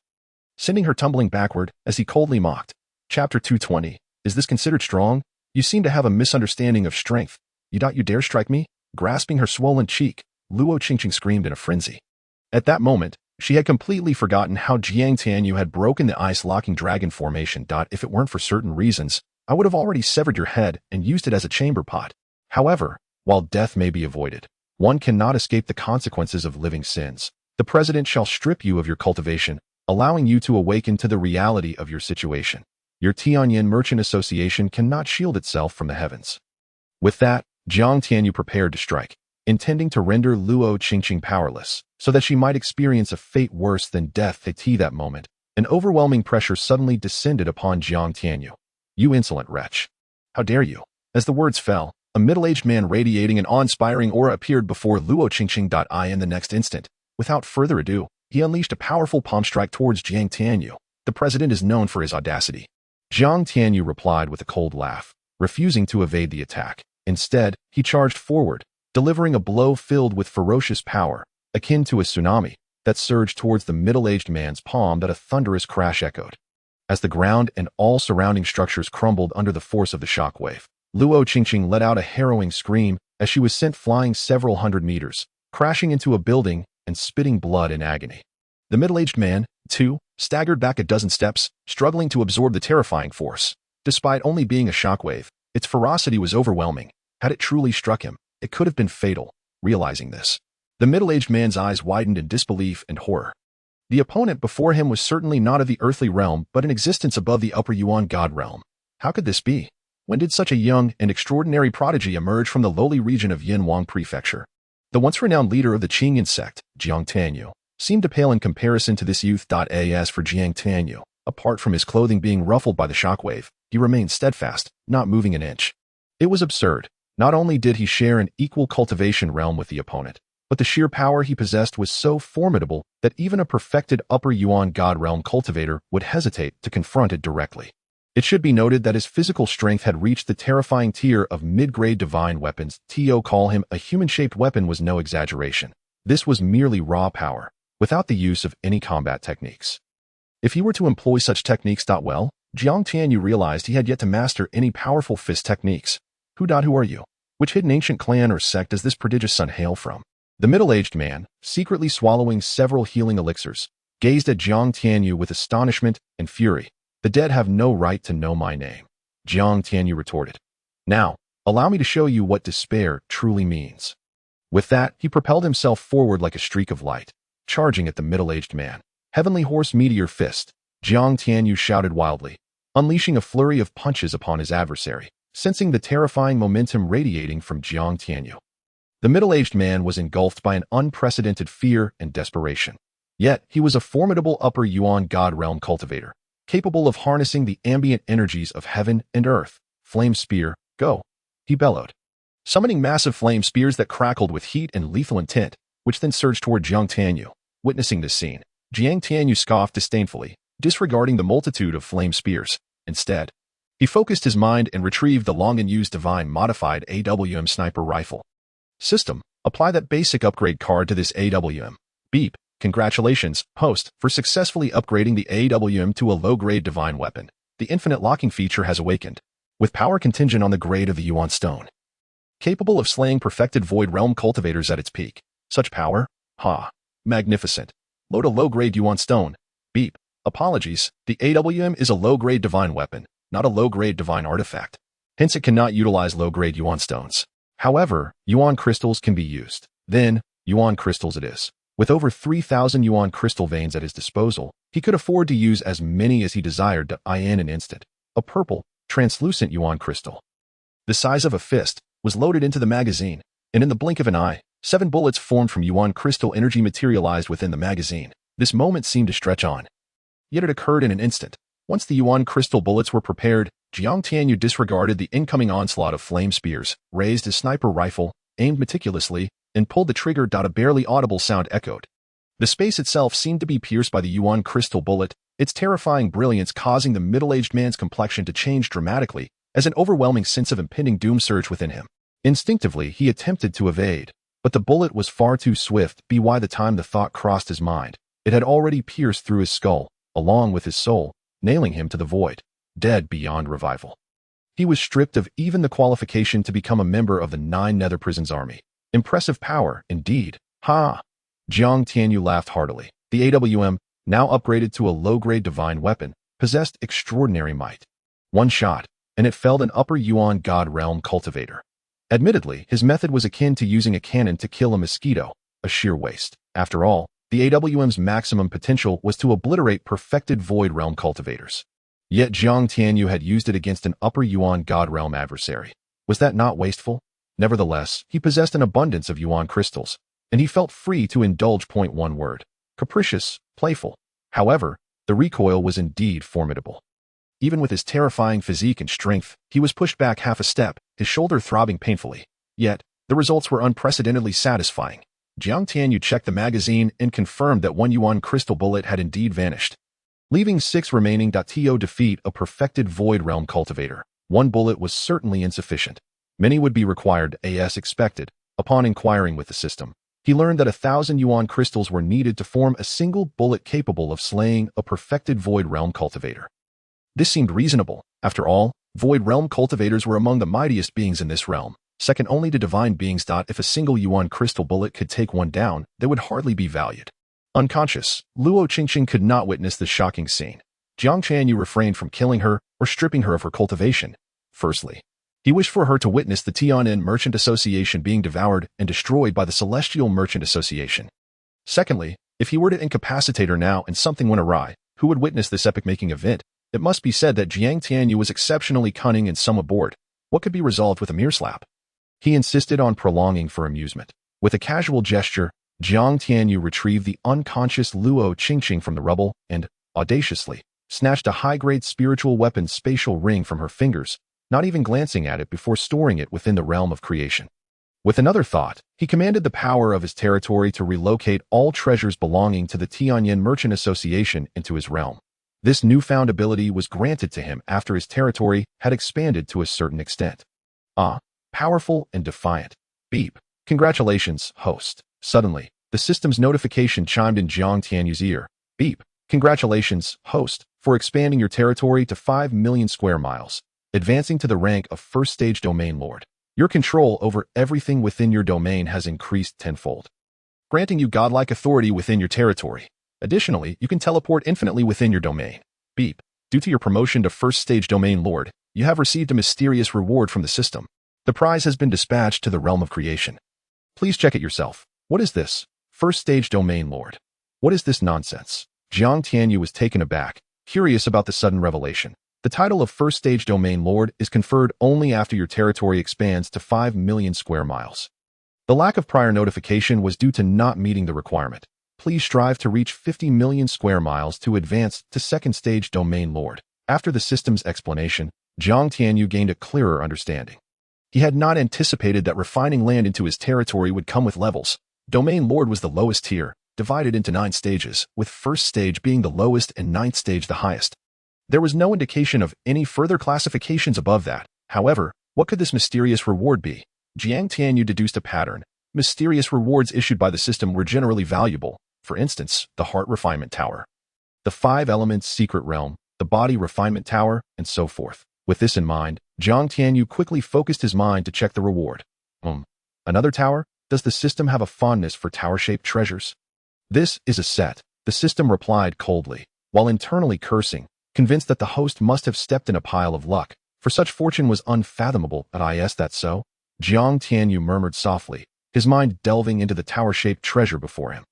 Speaker 1: sending her tumbling backward as he coldly mocked. Chapter 220. Is this considered strong? You seem to have a misunderstanding of strength. You dare strike me? Grasping her swollen cheek, Luo Qingqing screamed in a frenzy. At that moment, she had completely forgotten how Jiang Tianyu had broken the ice-locking dragon formation. If it weren't for certain reasons, I would have already severed your head and used it as a chamber pot. However, while death may be avoided, one cannot escape the consequences of living sins. The president shall strip you of your cultivation, allowing you to awaken to the reality of your situation. Your Tianyan Merchant Association cannot shield itself from the heavens. With that, Jiang Tianyu prepared to strike, intending to render Luo Qingqing powerless, so that she might experience a fate worse than death. At that moment, an overwhelming pressure suddenly descended upon Jiang Tianyu. You insolent wretch. How dare you? As the words fell, a middle-aged man radiating an awe-inspiring aura appeared before Luo Qingqing. In the next instant, without further ado, he unleashed a powerful palm strike towards Jiang Tianyu. The president is known for his audacity. Jiang Tianyu replied with a cold laugh, refusing to evade the attack. Instead, he charged forward, delivering a blow filled with ferocious power, akin to a tsunami, that surged towards the middle-aged man's palm. A thunderous crash echoed, as the ground and all surrounding structures crumbled under the force of the shockwave. Luo Qingqing let out a harrowing scream as she was sent flying several hundred meters, crashing into a building and spitting blood in agony. The middle-aged man, too, staggered back a dozen steps, struggling to absorb the terrifying force. Despite only being a shockwave, its ferocity was overwhelming. Had it truly struck him, it could have been fatal. Realizing this, the middle-aged man's eyes widened in disbelief and horror. The opponent before him was certainly not of the earthly realm, but an existence above the upper Yuan god realm. How could this be? When did such a young and extraordinary prodigy emerge from the lowly region of Yinwang Prefecture? The once-renowned leader of the Qingyun Sect, Jiang Tianyu, seemed to pale in comparison to this youth. As for Jiang Tianyu, apart from his clothing being ruffled by the shockwave, he remained steadfast, not moving an inch. It was absurd. Not only did he share an equal cultivation realm with the opponent, but the sheer power he possessed was so formidable that even a perfected upper Yuan god realm cultivator would hesitate to confront it directly. It should be noted that his physical strength had reached the terrifying tier of mid-grade divine weapons. To call him a human-shaped weapon was no exaggeration. This was merely raw power, without the use of any combat techniques. If he were to employ such techniques, Jiang Tianyu realized he had yet to master any powerful fist techniques. Who are you? Which hidden ancient clan or sect does this prodigious son hail from? The middle-aged man, secretly swallowing several healing elixirs, gazed at Jiang Tianyu with astonishment and fury. The dead have no right to know my name, Jiang Tianyu retorted. Now, allow me to show you what despair truly means. With that, he propelled himself forward like a streak of light, charging at the middle-aged man. Heavenly Horse Meteor Fist, Jiang Tianyu shouted wildly, unleashing a flurry of punches upon his adversary, sensing the terrifying momentum radiating from Jiang Tianyu. The middle-aged man was engulfed by an unprecedented fear and desperation. Yet, he was a formidable Upper Yuan God Realm cultivator, capable of harnessing the ambient energies of heaven and earth. Flame spear, go, he bellowed, summoning massive flame spears that crackled with heat and lethal intent, which then surged toward Jiang Tianyu. Witnessing this scene, Jiang Tianyu scoffed disdainfully, disregarding the multitude of flame spears. Instead, he focused his mind and retrieved the long-in-use divine modified AWM sniper rifle. System, apply that basic upgrade card to this AWM. Beep, congratulations, host, for successfully upgrading the AWM to a low-grade divine weapon. The infinite locking feature has awakened, with power contingent on the grade of the Yuan stone. Capable of slaying perfected void realm cultivators at its peak. Such power? Ha. Magnificent. Load a low-grade Yuan stone. Beep. Apologies, the AWM is a low-grade divine weapon, not a low-grade divine artifact. Hence it cannot utilize low-grade Yuan stones. However, Yuan crystals can be used. Then, Yuan crystals it is. With over 3,000 Yuan crystal veins at his disposal, he could afford to use as many as he desired to in an instant. A purple, translucent Yuan crystal, the size of a fist, was loaded into the magazine, and in the blink of an eye, 7 bullets formed from Yuan crystal energy materialized within the magazine. This moment seemed to stretch on. Yet it occurred in an instant. Once the Yuan crystal bullets were prepared, Jiang Tianyu disregarded the incoming onslaught of flame spears, raised his sniper rifle, aimed meticulously, and pulled the trigger. A barely audible sound echoed. The space itself seemed to be pierced by the Yuan crystal bullet, its terrifying brilliance causing the middle-aged man's complexion to change dramatically as an overwhelming sense of impending doom surged within him. Instinctively, he attempted to evade, but the bullet was far too swift. By the time the thought crossed his mind, it had already pierced through his skull, along with his soul, nailing him to the void, dead beyond revival. He was stripped of even the qualification to become a member of the 9 Nether Prisons army. Impressive power, indeed. Ha! Jiang Tianyu laughed heartily. The AWM, now upgraded to a low-grade divine weapon, possessed extraordinary might. One shot, and it felled an Upper Yuan God Realm cultivator. Admittedly, his method was akin to using a cannon to kill a mosquito, a sheer waste. After all, the AWM's maximum potential was to obliterate perfected void realm cultivators. Yet Jiang Tianyu had used it against an Upper Yuan God Realm adversary. Was that not wasteful? Nevertheless, he possessed an abundance of Yuan crystals, and he felt free to indulge. One word. Capricious, playful. However, the recoil was indeed formidable. Even with his terrifying physique and strength, he was pushed back half a step, his shoulder throbbing painfully. Yet, the results were unprecedentedly satisfying. Jiang Tianyu checked the magazine and confirmed that 1 Yuan crystal bullet had indeed vanished, leaving 6 remaining. To defeat a perfected void realm cultivator, 1 bullet was certainly insufficient. Many would be required as expected. Upon inquiring with the system, he learned that 1,000 Yuan crystals were needed to form a single bullet capable of slaying a perfected void realm cultivator. This seemed reasonable. After all, void realm cultivators were among the mightiest beings in this realm, second only to divine beings. If a single Yuan crystal bullet could take one down, they would hardly be valued. Unconscious, Luo Qingxing could not witness this shocking scene. Jiang Tianyu refrained from killing her or stripping her of her cultivation. Firstly, he wished for her to witness the Tian'an Merchant Association being devoured and destroyed by the Celestial Merchant Association. Secondly, if he were to incapacitate her now and something went awry, who would witness this epic-making event? It must be said that Jiang Tianyu was exceptionally cunning and somewhat bored. What could be resolved with a mere slap? He insisted on prolonging for amusement. With a casual gesture, Jiang Tianyu retrieved the unconscious Luo Qingxing from the rubble and, audaciously, snatched a high-grade spiritual weapon spatial ring from her fingers, not even glancing at it before storing it within the realm of creation. With another thought, he commanded the power of his territory to relocate all treasures belonging to the Tian'an Merchant Association into his realm. This newfound ability was granted to him after his territory had expanded to a certain extent. Powerful and defiant. Beep. Congratulations, host. Suddenly, the system's notification chimed in Jiang Tianyu's ear. Beep. Congratulations, host, for expanding your territory to 5 million square miles, advancing to the rank of first stage domain lord. Your control over everything within your domain has increased tenfold, granting you godlike authority within your territory. Additionally, you can teleport infinitely within your domain. Beep. Due to your promotion to first stage domain lord, you have received a mysterious reward from the system. The prize has been dispatched to the realm of creation. Please check it yourself. What is this? First stage domain lord. What is this nonsense? Jiang Tianyu was taken aback, curious about the sudden revelation. The title of first stage domain lord is conferred only after your territory expands to 5 million square miles. The lack of prior notification was due to not meeting the requirement. Please strive to reach 50 million square miles to advance to second stage domain lord. After the system's explanation, Jiang Tianyu gained a clearer understanding. He had not anticipated that refining land into his territory would come with levels. Domain lord was the lowest tier, divided into 9 stages, with first stage being the lowest and ninth stage the highest. There was no indication of any further classifications above that. However, what could this mysterious reward be? Jiang Tianyu deduced a pattern. Mysterious rewards issued by the system were generally valuable. For instance, the Heart Refinement Tower, the 5 Elements Secret Realm, the Body Refinement Tower, and so forth. With this in mind, Jiang Tianyu quickly focused his mind to check the reward. Another tower? Does the system have a fondness for tower-shaped treasures? This is a set, the system replied coldly, while internally cursing, convinced that the host must have stepped in a pile of luck, for such fortune was unfathomable. Is that so? Jiang Tianyu murmured softly, his mind delving into the tower-shaped treasure before him.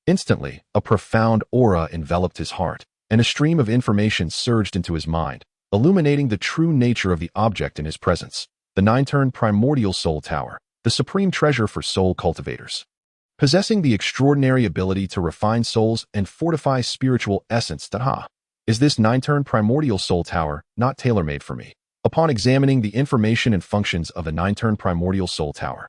Speaker 1: Instantly, a profound aura enveloped his heart, and a stream of information surged into his mind, illuminating the true nature of the object in his presence. The 9-turn primordial soul tower, the supreme treasure for soul cultivators. Possessing the extraordinary ability to refine souls and fortify spiritual essence. Is this 9-turn primordial soul tower not tailor-made for me? Upon examining the information and functions of a 9-turn primordial soul tower,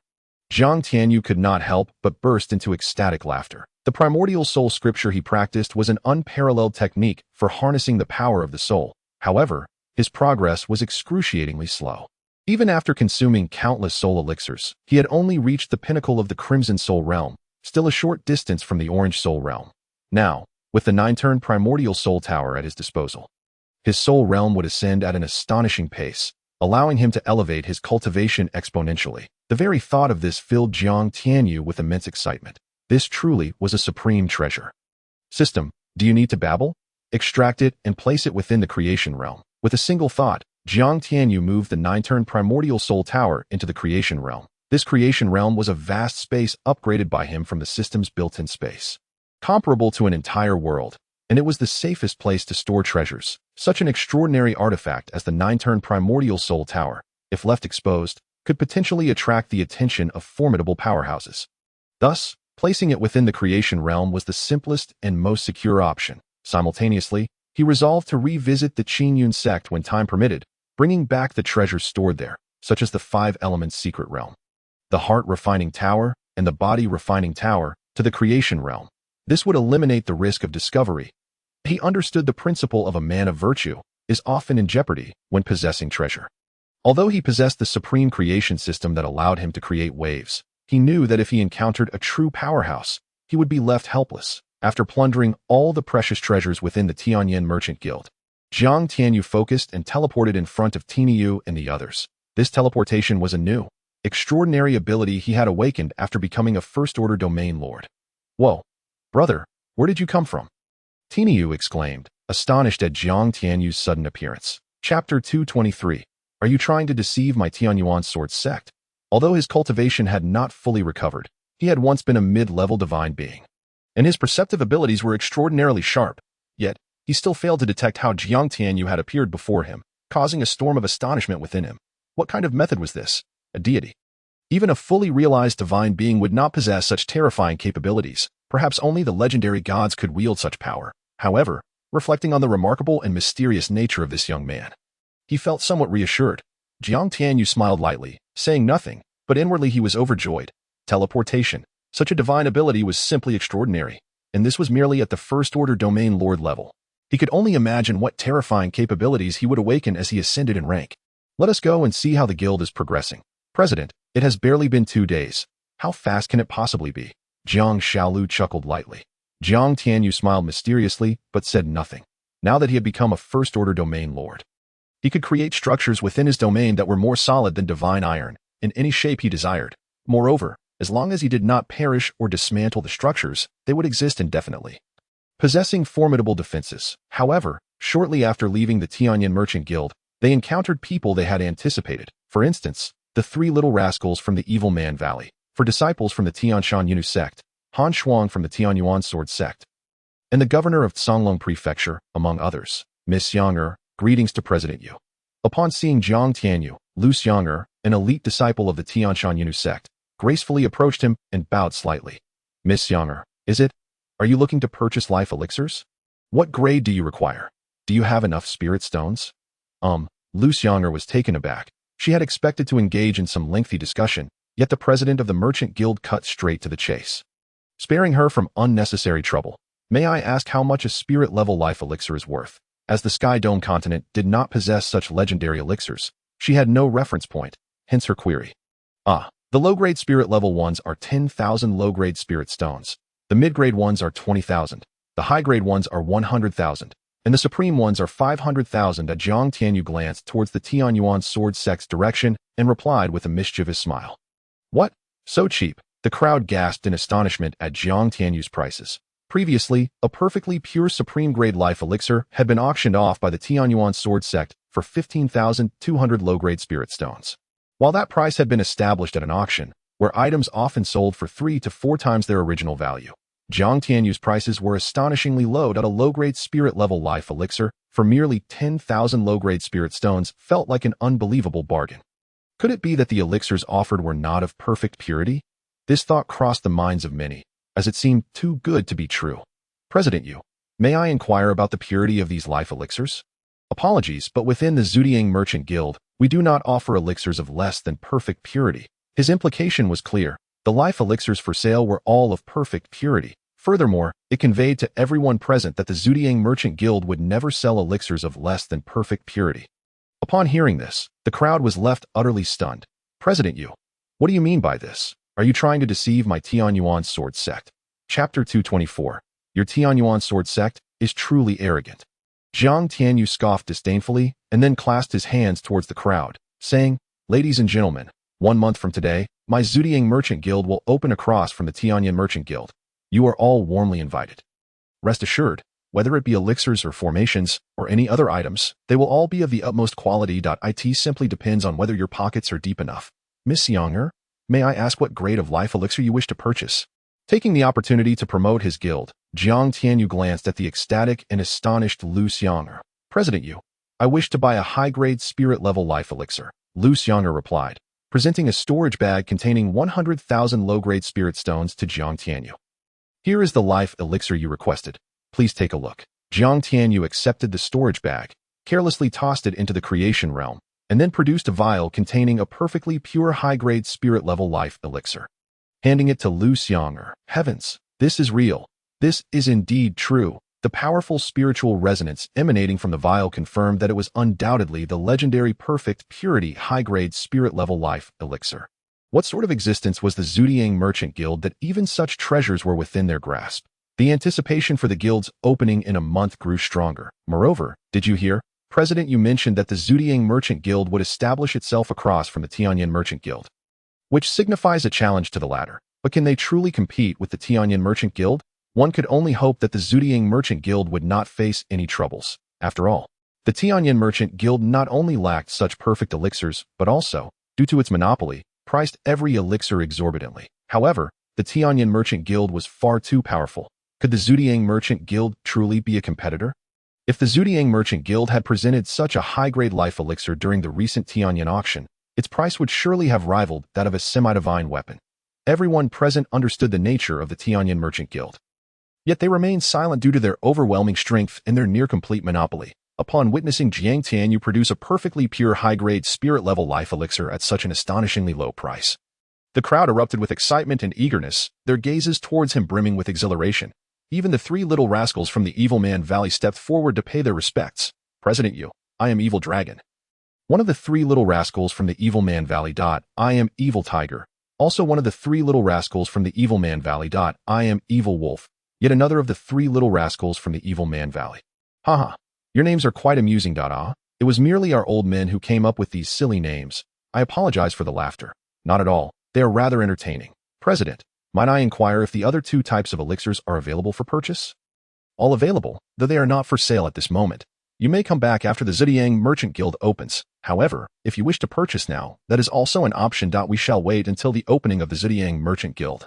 Speaker 1: Jiang Tianyu could not help but burst into ecstatic laughter. The primordial soul scripture he practiced was an unparalleled technique for harnessing the power of the soul. However, his progress was excruciatingly slow. Even after consuming countless soul elixirs, he had only reached the pinnacle of the Crimson Soul Realm, still a short distance from the Orange Soul Realm. Now, with the 9-turn primordial soul tower at his disposal, his soul realm would ascend at an astonishing pace, allowing him to elevate his cultivation exponentially. The very thought of this filled Jiang Tianyu with immense excitement. This truly was a supreme treasure. System, do you need to babble? Extract it and place it within the creation realm. With a single thought, Jiang Tianyu moved the 9-turn primordial soul tower into the creation realm. This creation realm was a vast space upgraded by him from the system's built-in space, comparable to an entire world, and it was the safest place to store treasures. Such an extraordinary artifact as the 9-turn primordial soul tower, if left exposed, could potentially attract the attention of formidable powerhouses. Thus, placing it within the creation realm was the simplest and most secure option. Simultaneously, he resolved to revisit the Qingyun Sect when time permitted, bringing back the treasures stored there, such as the 5 Elements Secret Realm, the Heart Refining Tower, and the Body Refining Tower, to the creation realm. This would eliminate the risk of discovery. He understood the principle of a man of virtue is often in jeopardy when possessing treasure. Although he possessed the supreme creation system that allowed him to create waves, he knew that if he encountered a true powerhouse, he would be left helpless. After plundering all the precious treasures within the Tianyan Merchant Guild, Jiang Tianyu focused and teleported in front of Tinyu and the others. This teleportation was a new, extraordinary ability he had awakened after becoming a first-order domain lord. Whoa, brother, where did you come from? Tinyu exclaimed, astonished at Jiang Tianyu's sudden appearance. Chapter 223. Are you trying to deceive my Tianyuan sword sect? Although his cultivation had not fully recovered, he had once been a mid-level divine being, and his perceptive abilities were extraordinarily sharp. Yet, he still failed to detect how Jiang Tianyu had appeared before him, causing a storm of astonishment within him. What kind of method was this? A deity? Even a fully realized divine being would not possess such terrifying capabilities. Perhaps only the legendary gods could wield such power. However, reflecting on the remarkable and mysterious nature of this young man, he felt somewhat reassured. Jiang Tianyu smiled lightly, saying nothing, but inwardly he was overjoyed. Teleportation. Such a divine ability was simply extraordinary, and this was merely at the first-order domain lord level. He could only imagine what terrifying capabilities he would awaken as he ascended in rank. Let us go and see how the guild is progressing. President, it has barely been 2 days. How fast can it possibly be? Jiang Shaolu chuckled lightly. Jiang Tianyu smiled mysteriously, but said nothing. now that he had become a first-order domain lord. He could create structures within his domain that were more solid than divine iron, in any shape he desired. Moreover, as long as he did not perish or dismantle the structures, they would exist indefinitely. Possessing formidable defenses, however, shortly after leaving the Tianyan Merchant Guild, they encountered people they had anticipated. For instance, the three little rascals from the Evil Man Valley, for disciples from the Qingyun Sect, Han Shuang from the Tianyuan Sword Sect, and the governor of Songlong Prefecture, among others. Miss Younger, greetings to President Yu. Upon seeing Jiang Tianyu, Lu Younger, an elite disciple of the Tianyuan Sect, gracefully approached him and bowed slightly. Miss Younger, is it? Are you looking to purchase life elixirs? What grade do you require? Do you have enough spirit stones? Lu Younger was taken aback. She had expected to engage in some lengthy discussion, yet the president of the Merchant Guild cut straight to the chase. Sparing her from unnecessary trouble, may I ask how much a spirit-level life elixir is worth? As the Sky Dome continent did not possess such legendary elixirs, she had no reference point, hence her query. The low-grade spirit-level ones are 10,000 low-grade spirit stones. The mid-grade ones are 20,000. The high-grade ones are 100,000. And the supreme ones are 500,000. Jiang Tianyu glanced towards the Tianyuan Sword Sect's direction and replied with a mischievous smile. What? So cheap? The crowd gasped in astonishment at Jiang Tianyu's prices. Previously, a perfectly pure supreme-grade life elixir had been auctioned off by the Tianyuan Sword Sect for 15,200 low-grade spirit stones. While that price had been established at an auction, where items often sold for 3 to 4 times their original value, Jiang Tianyu's prices were astonishingly low. A low-grade spirit-level life elixir for merely 10,000 low-grade spirit stones felt like an unbelievable bargain. Could it be that the elixirs offered were not of perfect purity? This thought crossed the minds of many, as it seemed too good to be true. President Yu, may I inquire about the purity of these life elixirs? Apologies, but within the Zhudiang Merchant Guild, we do not offer elixirs of less than perfect purity. His implication was clear. The life elixirs for sale were all of perfect purity. Furthermore, it conveyed to everyone present that the Zhudiang Merchant Guild would never sell elixirs of less than perfect purity. Upon hearing this, the crowd was left utterly stunned. President Yu, what do you mean by this? Are you trying to deceive my Tianyuan Sword Sect? Chapter 224. Your Tianyuan Sword Sect is truly arrogant. Jiang Tianyu scoffed disdainfully and then clasped his hands towards the crowd, saying, Ladies and gentlemen, 1 month from today, my Zhudiang Merchant Guild will open across from the Tianyan Merchant Guild. You are all warmly invited. Rest assured, whether it be elixirs or formations, or any other items, they will all be of the utmost quality. It simply depends on whether your pockets are deep enough. Miss Younger, may I ask what grade of life elixir you wish to purchase? Taking the opportunity to promote his guild, Jiang Tianyu glanced at the ecstatic and astonished Lu Younger. President Yu, I wish to buy a high-grade spirit-level life elixir. Lu Younger replied, presenting a storage bag containing 100,000 low-grade spirit stones to Jiang Tianyu. Here is the life elixir you requested. Please take a look. Jiang Tianyu accepted the storage bag, carelessly tossed it into the creation realm, and then produced a vial containing a perfectly pure high-grade spirit-level life elixir. Handing it to Lu Younger. Heavens, this is real. This is indeed true. The powerful spiritual resonance emanating from the vial confirmed that it was undoubtedly the legendary perfect purity high-grade spirit-level life elixir. What sort of existence was the Zhudiang Merchant Guild that even such treasures were within their grasp? The anticipation for the guild's opening in a month grew stronger. Moreover, did you hear? President, you mentioned that the Zhudiang Merchant Guild would establish itself across from the Tianyan Merchant Guild, which signifies a challenge to the latter. But can they truly compete with the Tianyan Merchant Guild? One could only hope that the Zhudiang Merchant Guild would not face any troubles. After all, the Tianyan Merchant Guild not only lacked such perfect elixirs, but also, due to its monopoly, priced every elixir exorbitantly. However, the Tianyan Merchant Guild was far too powerful. Could the Zhudiang Merchant Guild truly be a competitor? If the Zhudiang Merchant Guild had presented such a high-grade life elixir during the recent Tianyan auction, its price would surely have rivaled that of a semi-divine weapon. Everyone present understood the nature of the Tianyan Merchant Guild. Yet they remained silent due to their overwhelming strength and their near-complete monopoly. Upon witnessing Jiang Tianyu produce a perfectly pure high-grade spirit-level life elixir at such an astonishingly low price, the crowd erupted with excitement and eagerness, their gazes towards him brimming with exhilaration. Even the 3 little rascals from the Evil Man Valley stepped forward to pay their respects. President Yu, I am Evil Dragon. One of the 3 little rascals from the Evil Man Valley. I am Evil Tiger. Also one of the 3 little rascals from the Evil Man Valley. I am Evil Wolf. Yet another of the 3 little rascals from the Evil Man Valley. Haha, Your names are quite amusing. It was merely our old men who came up with these silly names. I apologize for the laughter. Not at all. They are rather entertaining. President, might I inquire if the other two types of elixirs are available for purchase? All available, though they are not for sale at this moment. You may come back after the Zhejiang Merchant Guild opens. However, if you wish to purchase now, that is also an option. We shall wait until the opening of the Zhejiang Merchant Guild.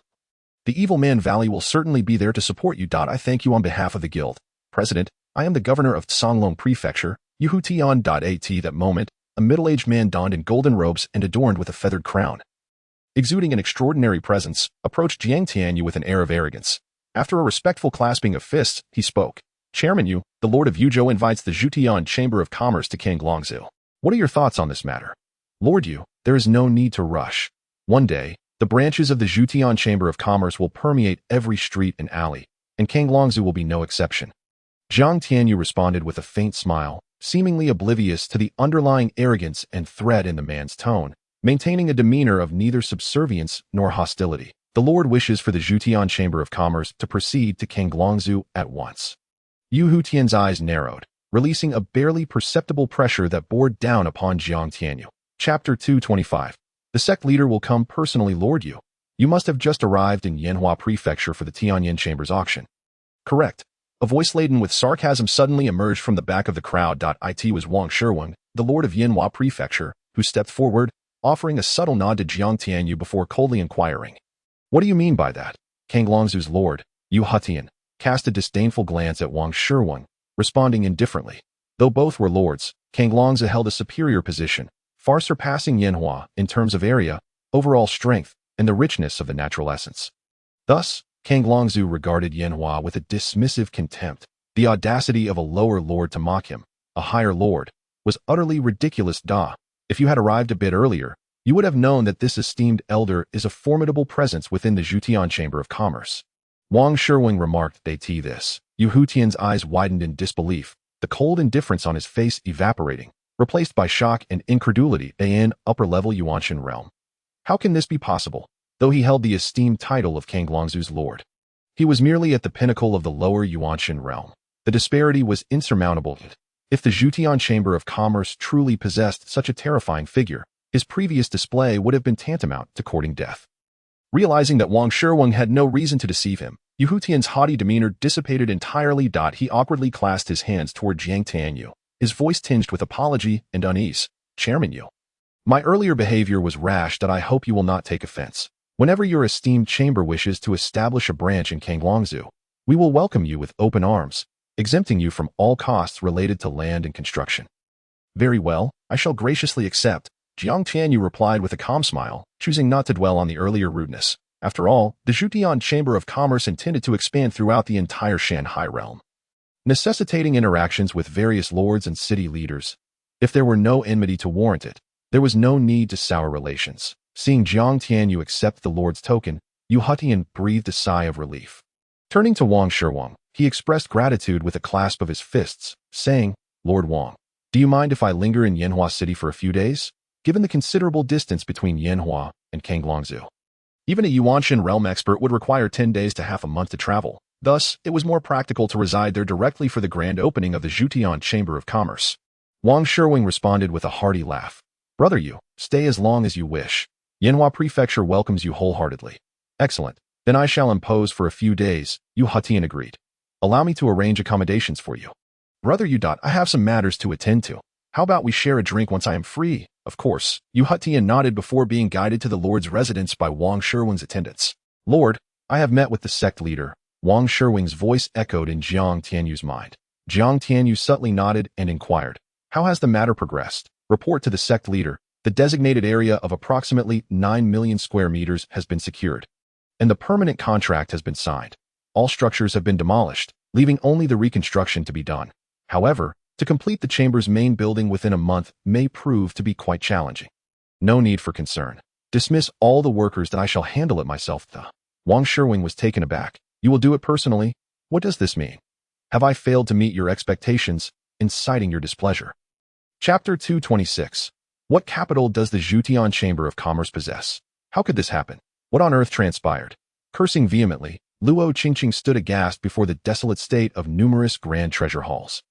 Speaker 1: The Evil Man Valley will certainly be there to support you. I thank you on behalf of the guild. President, I am the governor of Songlong Prefecture, Yuhutian. At that moment, a middle-aged man donned in golden robes and adorned with a feathered crown, exuding an extraordinary presence, approached Jiang Tianyu with an air of arrogance. After a respectful clasping of fists, he spoke. Chairman Yu, the Lord of Yuzhou invites the Zhutian Chamber of Commerce to Qingyun. What are your thoughts on this matter? Lord Yu, there is no need to rush. One day, the branches of the Zhutian Chamber of Commerce will permeate every street and alley, and Qingyun will be no exception. Jiang Tianyu responded with a faint smile, seemingly oblivious to the underlying arrogance and threat in the man's tone, maintaining a demeanor of neither subservience nor hostility. The Lord wishes for the Zhutian Chamber of Commerce to proceed to Qingyun at once. Yu Hutian's eyes narrowed, releasing a barely perceptible pressure that bore down upon Jiang Tianyu. Chapter 225. The sect leader will come personally. Lord Yu, you must have just arrived in Yanhua Prefecture for the Tianyin Chamber's auction. Correct. A voice laden with sarcasm suddenly emerged from the back of the crowd. It was Wang Shirwang, the Lord of Yanhua Prefecture, who stepped forward, offering a subtle nod to Jiang Tianyu before coldly inquiring. What do you mean by that? Qingyun's Lord, Yu Hutian, cast a disdainful glance at Wang Shirwang, responding indifferently. Though both were lords, Qingyun held a superior position, far surpassing Yanhua in terms of area, overall strength, and the richness of the natural essence. Thus, Qingyun regarded Yanhua with a dismissive contempt. The audacity of a lower lord to mock him, a higher lord, was utterly ridiculous. If you had arrived a bit earlier, you would have known that this esteemed elder is a formidable presence within the Zhutian Chamber of Commerce. Wang Shirwang remarked this. Yu Hutian's eyes widened in disbelief, the cold indifference on his face evaporating, replaced by shock and incredulity in upper-level Yuanshan realm. How can this be possible? Though he held the esteemed title of Qingyun's lord, he was merely at the pinnacle of the lower Yuanshan realm. The disparity was insurmountable. If the Zhutian Chamber of Commerce truly possessed such a terrifying figure, his previous display would have been tantamount to courting death. Realizing that Wang Shirwang had no reason to deceive him, Yu Hutian's haughty demeanor dissipated entirely. He awkwardly clasped his hands toward Jiang Tianyu, his voice tinged with apology and unease. Chairman Yu, my earlier behavior was rash. I hope you will not take offense. Whenever your esteemed chamber wishes to establish a branch in Qingyun, we will welcome you with open arms, exempting you from all costs related to land and construction. Very well, I shall graciously accept, Jiang Tianyu replied with a calm smile, choosing not to dwell on the earlier rudeness. After all, the Zhutian Chamber of Commerce intended to expand throughout the entire Shanghai realm, necessitating interactions with various lords and city leaders. If there were no enmity to warrant it, there was no need to sour relations. Seeing Jiang Tianyu accept the lord's token, Yu Hutian breathed a sigh of relief. Turning to Wang Shirwang, he expressed gratitude with a clasp of his fists, saying, Lord Wang, do you mind if I linger in Yanhua City for a few days? Given the considerable distance between Yanhua and Qingyun, even a Yuanshan realm expert would require 10 days to half a month to travel. Thus, it was more practical to reside there directly for the grand opening of the Zhutian Chamber of Commerce. Wang Shirwang responded with a hearty laugh. Brother Yu, stay as long as you wish. Yanhua Prefecture welcomes you wholeheartedly. Excellent. Then I shall impose for a few days, Yu Hutian agreed. Allow me to arrange accommodations for you. Brother Yu. I have some matters to attend to. How about we share a drink once I am free? Of course. Yu Hutian nodded before being guided to the Lord's residence by Wang Shirwang's attendants. Lord, I have met with the sect leader. Wang Shirwang's voice echoed in Jiang Tianyu's mind. Jiang Tianyu subtly nodded and inquired, how has the matter progressed? Report to the sect leader. The designated area of approximately 9 million square meters has been secured, and the permanent contract has been signed. All structures have been demolished, leaving only the reconstruction to be done. However, to complete the chamber's main building within a month may prove to be quite challenging. No need for concern. Dismiss all the workers that I shall handle it myself. Wang Shirwang was taken aback. You will do it personally? What does this mean? Have I failed to meet your expectations, inciting your displeasure? Chapter 226. What capital does the Zhutian Chamber of Commerce possess? How could this happen? What on earth transpired? Cursing vehemently, Luo Qingqing stood aghast before the desolate state of numerous grand treasure halls.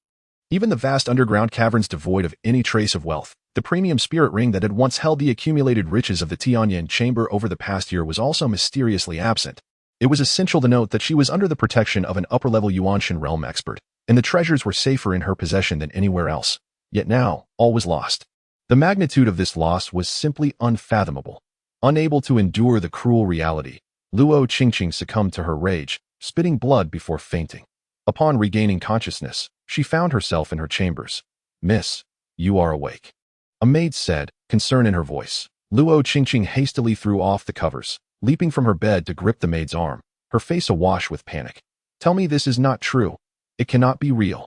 Speaker 1: Even the vast underground caverns devoid of any trace of wealth, the premium spirit ring that had once held the accumulated riches of the Tianyan chamber over the past year was also mysteriously absent. It was essential to note that she was under the protection of an upper-level Yuanshan realm expert, and the treasures were safer in her possession than anywhere else. Yet now, all was lost. The magnitude of this loss was simply unfathomable. Unable to endure the cruel reality, Luo Qingqing succumbed to her rage, spitting blood before fainting. Upon regaining consciousness, she found herself in her chambers. "Miss, you are awake," a maid said, concern in her voice. Luo Qingqing hastily threw off the covers, leaping from her bed to grip the maid's arm, her face awash with panic. "Tell me this is not true. It cannot be real.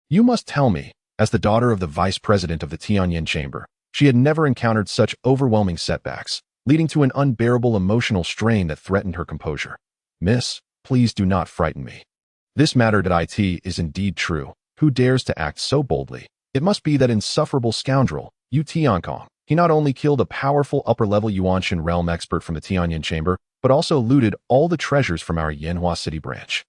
Speaker 1: You must tell me." As the daughter of the vice president of the Tianyan chamber, she had never encountered such overwhelming setbacks, leading to an unbearable emotional strain that threatened her composure. "Miss, please do not frighten me. This matter that it is indeed true. Who dares to act so boldly? It must be that insufferable scoundrel, Yu Tiankong. He not only killed a powerful upper-level Yuanshan realm expert from the Tianyan chamber, but also looted all the treasures from our Yanhua city branch.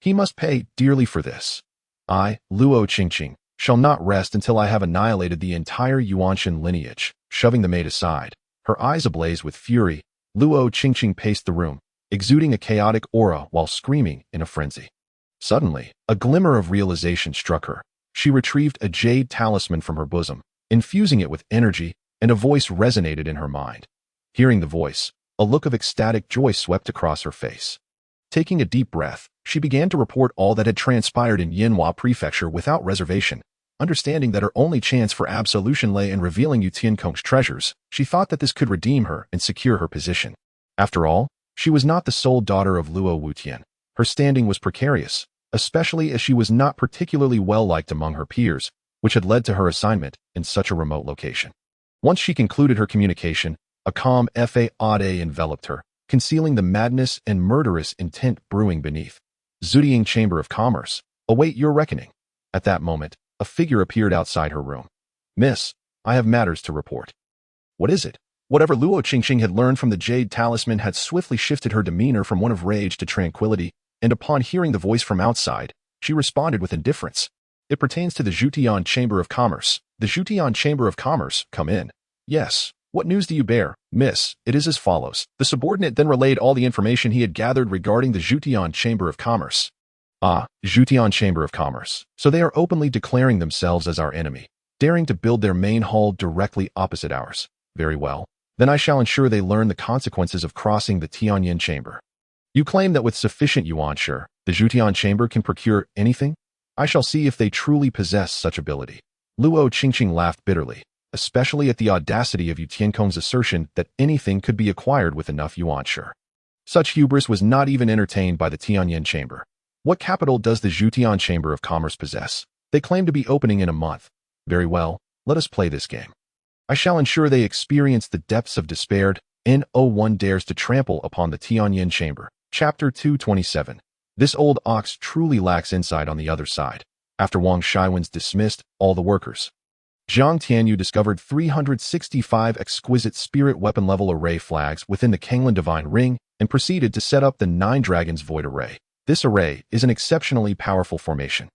Speaker 1: He must pay dearly for this. I, Luo Qingqing, shall not rest until I have annihilated the entire Yuanshan lineage." Shoving the maid aside, her eyes ablaze with fury, Luo Qingqing paced the room, exuding a chaotic aura while screaming in a frenzy. Suddenly, a glimmer of realization struck her. She retrieved a jade talisman from her bosom, infusing it with energy, and a voice resonated in her mind. Hearing the voice, a look of ecstatic joy swept across her face. Taking a deep breath, she began to report all that had transpired in Yanhua Prefecture without reservation. Understanding that her only chance for absolution lay in revealing Yu Tiankong's treasures, she thought that this could redeem her and secure her position. After all, she was not the sole daughter of Luo Wutian. Her standing was precarious, especially as she was not particularly well-liked among her peers, which had led to her assignment in such a remote location. Once she concluded her communication, a calm faade enveloped her, concealing the madness and murderous intent brewing beneath. "Zhujiang Chamber of Commerce, await your reckoning." At that moment, a figure appeared outside her room. "Miss, I have matters to report." "What is it?" Whatever Luo Qingqing had learned from the jade talisman had swiftly shifted her demeanor from one of rage to tranquility, and upon hearing the voice from outside, she responded with indifference. "It pertains to the Zhujiang Chamber of Commerce." "The Zhujiang Chamber of Commerce, come in." "Yes. What news do you bear, miss?" "It is as follows." The subordinate then relayed all the information he had gathered regarding the Zhujiang Chamber of Commerce. "Ah, Zhujiang Chamber of Commerce. So they are openly declaring themselves as our enemy, daring to build their main hall directly opposite ours. Very well. Then I shall ensure they learn the consequences of crossing the Tianyan Chamber. You claim that with sufficient yuan, the Zhujiang Chamber can procure anything? I shall see if they truly possess such ability." Luo Qingqing laughed bitterly, especially at the audacity of Yu Tiankong's assertion that anything could be acquired with enough yuan. Such hubris was not even entertained by the Tianyan Chamber. What capital does the Zhujiang Chamber of Commerce possess? They claim to be opening in a month. Very well, let us play this game. I shall ensure they experience the depths of despair. No one dares to trample upon the Tianyan Chamber. Chapter 227. This old ox truly lacks insight on the other side. After Wang Shiwen's dismissed all the workers, Zhang Tianyu discovered 365 exquisite spirit weapon level array flags within the Qingyun Divine Ring and proceeded to set up the 9 Dragons Void Array. This array is an exceptionally powerful formation,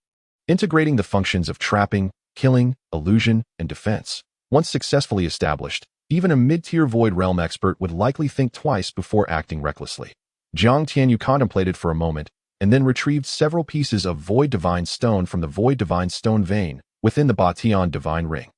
Speaker 1: integrating the functions of trapping, killing, illusion, and defense. Once successfully established, even a mid-tier Void Realm expert would likely think twice before acting recklessly. Zhang Tianyu contemplated for a moment, and then retrieved several pieces of Void Divine Stone from the Void Divine Stone vein within the Batian Divine Ring,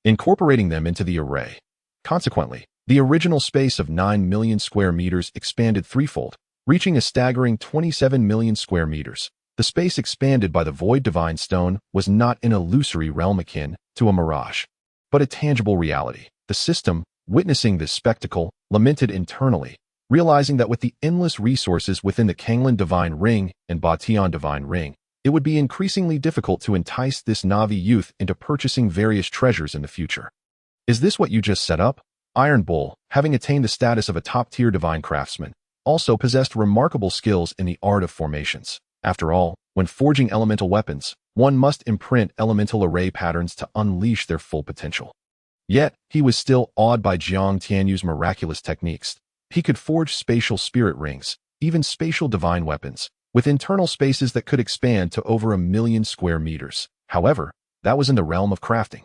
Speaker 1: incorporating them into the array. Consequently, the original space of 9 million square meters expanded threefold, reaching a staggering 27 million square meters. The space expanded by the Void Divine Stone was not an illusory realm akin to a mirage, but a tangible reality. The system, witnessing this spectacle, lamented internally, realizing that with the endless resources within the Qingyun Divine Ring and Batian Divine Ring, it would be increasingly difficult to entice this Navi youth into purchasing various treasures in the future. "Is this what you just set up?" Iron Bull, having attained the status of a top-tier divine craftsman, also possessed remarkable skills in the art of formations. After all, when forging elemental weapons, one must imprint elemental array patterns to unleash their full potential. Yet, he was still awed by Zhang Tianyu's miraculous techniques. He could forge spatial spirit rings, even spatial divine weapons, with internal spaces that could expand to over 1 million square meters. However, That was in the realm of crafting.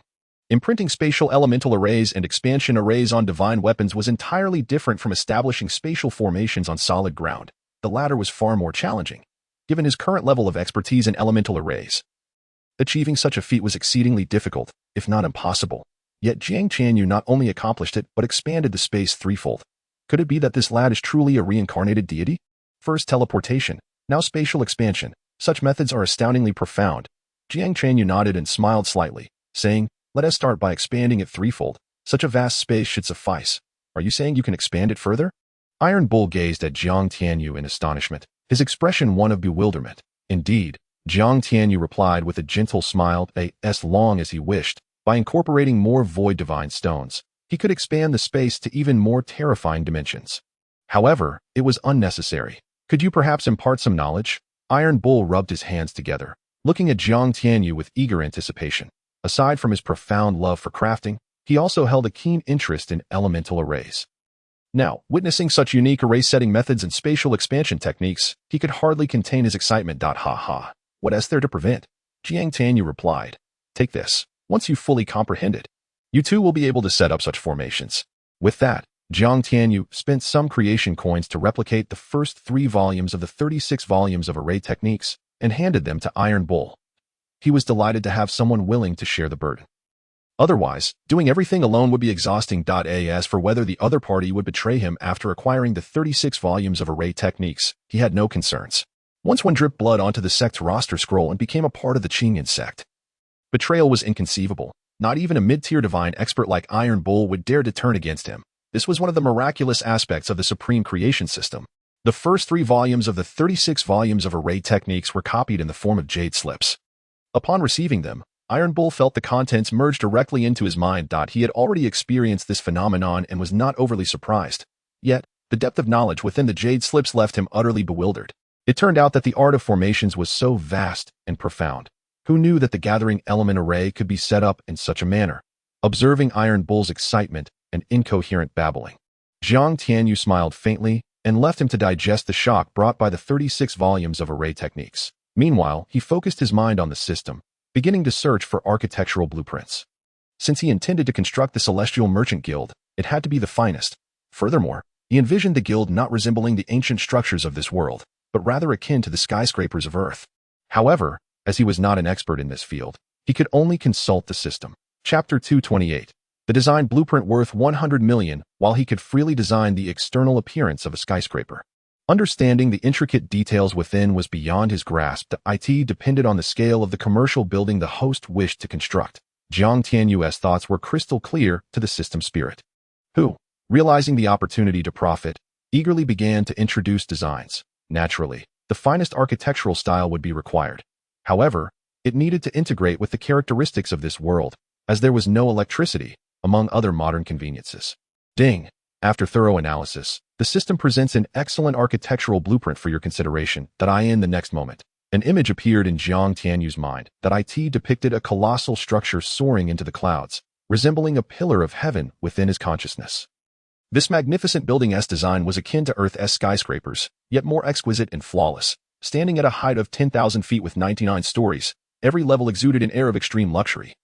Speaker 1: Imprinting spatial elemental arrays and expansion arrays on divine weapons was entirely different from establishing spatial formations on solid ground. The latter was far more challenging, given his current level of expertise in elemental arrays. Achieving such a feat was exceedingly difficult, if not impossible. Yet Qingyun not only accomplished it, but expanded the space threefold. Could it be that this lad is truly a reincarnated deity? First teleportation, now spatial expansion. Such methods are astoundingly profound. Qingyun nodded and smiled slightly, saying, "Let us start by expanding it threefold. Such a vast space should suffice. Are you saying you can expand it further?" Iron Bull gazed at Jiang Tianyu in astonishment, his expression one of bewilderment. Indeed, Jiang Tianyu replied with a gentle smile, as long as he wished. By incorporating more void divine stones, he could expand the space to even more terrifying dimensions. However, it was unnecessary. Could you perhaps impart some knowledge? Iron Bull rubbed his hands together, looking at Jiang Tianyu with eager anticipation. Aside from his profound love for crafting, he also held a keen interest in elemental arrays. Now, witnessing such unique array-setting methods and spatial expansion techniques, he could hardly contain his excitement. Ha ha. What is there to prevent? Jiang Tianyu replied. Take this. Once you fully comprehend it, you too will be able to set up such formations. With that, Jiang Tianyu spent some creation coins to replicate the first 3 volumes of the 36 volumes of array techniques and handed them to Iron Bull. He was delighted to have someone willing to share the burden. Otherwise, doing everything alone would be exhausting. As for whether the other party would betray him after acquiring the 36 volumes of array techniques, he had no concerns. Once one dripped blood onto the sect's roster scroll and became a part of the Qingyun Sect. Betrayal was inconceivable. Not even a mid-tier divine expert like Iron Bull would dare to turn against him. This was one of the miraculous aspects of the supreme creation system. The first 3 volumes of the 36 volumes of array techniques were copied in the form of jade slips. Upon receiving them, Iron Bull felt the contents merge directly into his mind. He had already experienced this phenomenon and was not overly surprised. Yet, the depth of knowledge within the jade slips left him utterly bewildered. It turned out that the art of formations was so vast and profound. Who knew that the gathering element array could be set up in such a manner? Observing Iron Bull's excitement and incoherent babbling, Jiang Tianyu smiled faintly and left him to digest the shock brought by the 36 volumes of array techniques. Meanwhile, he focused his mind on the system, beginning to search for architectural blueprints. Since he intended to construct the Celestial Merchant Guild, it had to be the finest. Furthermore, he envisioned the guild not resembling the ancient structures of this world, but rather akin to the skyscrapers of Earth. However, as he was not an expert in this field, he could only consult the system. Chapter 228. The design blueprint worth 100 million, while he could freely design the external appearance of a skyscraper. Understanding the intricate details within was beyond his grasp. It depended on the scale of the commercial building the host wished to construct. Jiang Tianyu's thoughts were crystal clear to the system spirit, who, realizing the opportunity to profit, eagerly began to introduce designs. Naturally, the finest architectural style would be required. However, it needed to integrate with the characteristics of this world, as there was no electricity, among other modern conveniences. Ding! After thorough analysis, the system presents an excellent architectural blueprint for your consideration. In the next moment, an image appeared in Jiang Tianyu's mind that depicted a colossal structure soaring into the clouds, resembling a pillar of heaven within his consciousness. This magnificent building's design was akin to Earth's skyscrapers, yet more exquisite and flawless. Standing at a height of 10,000 feet with 99 stories, every level exuded an air of extreme luxury,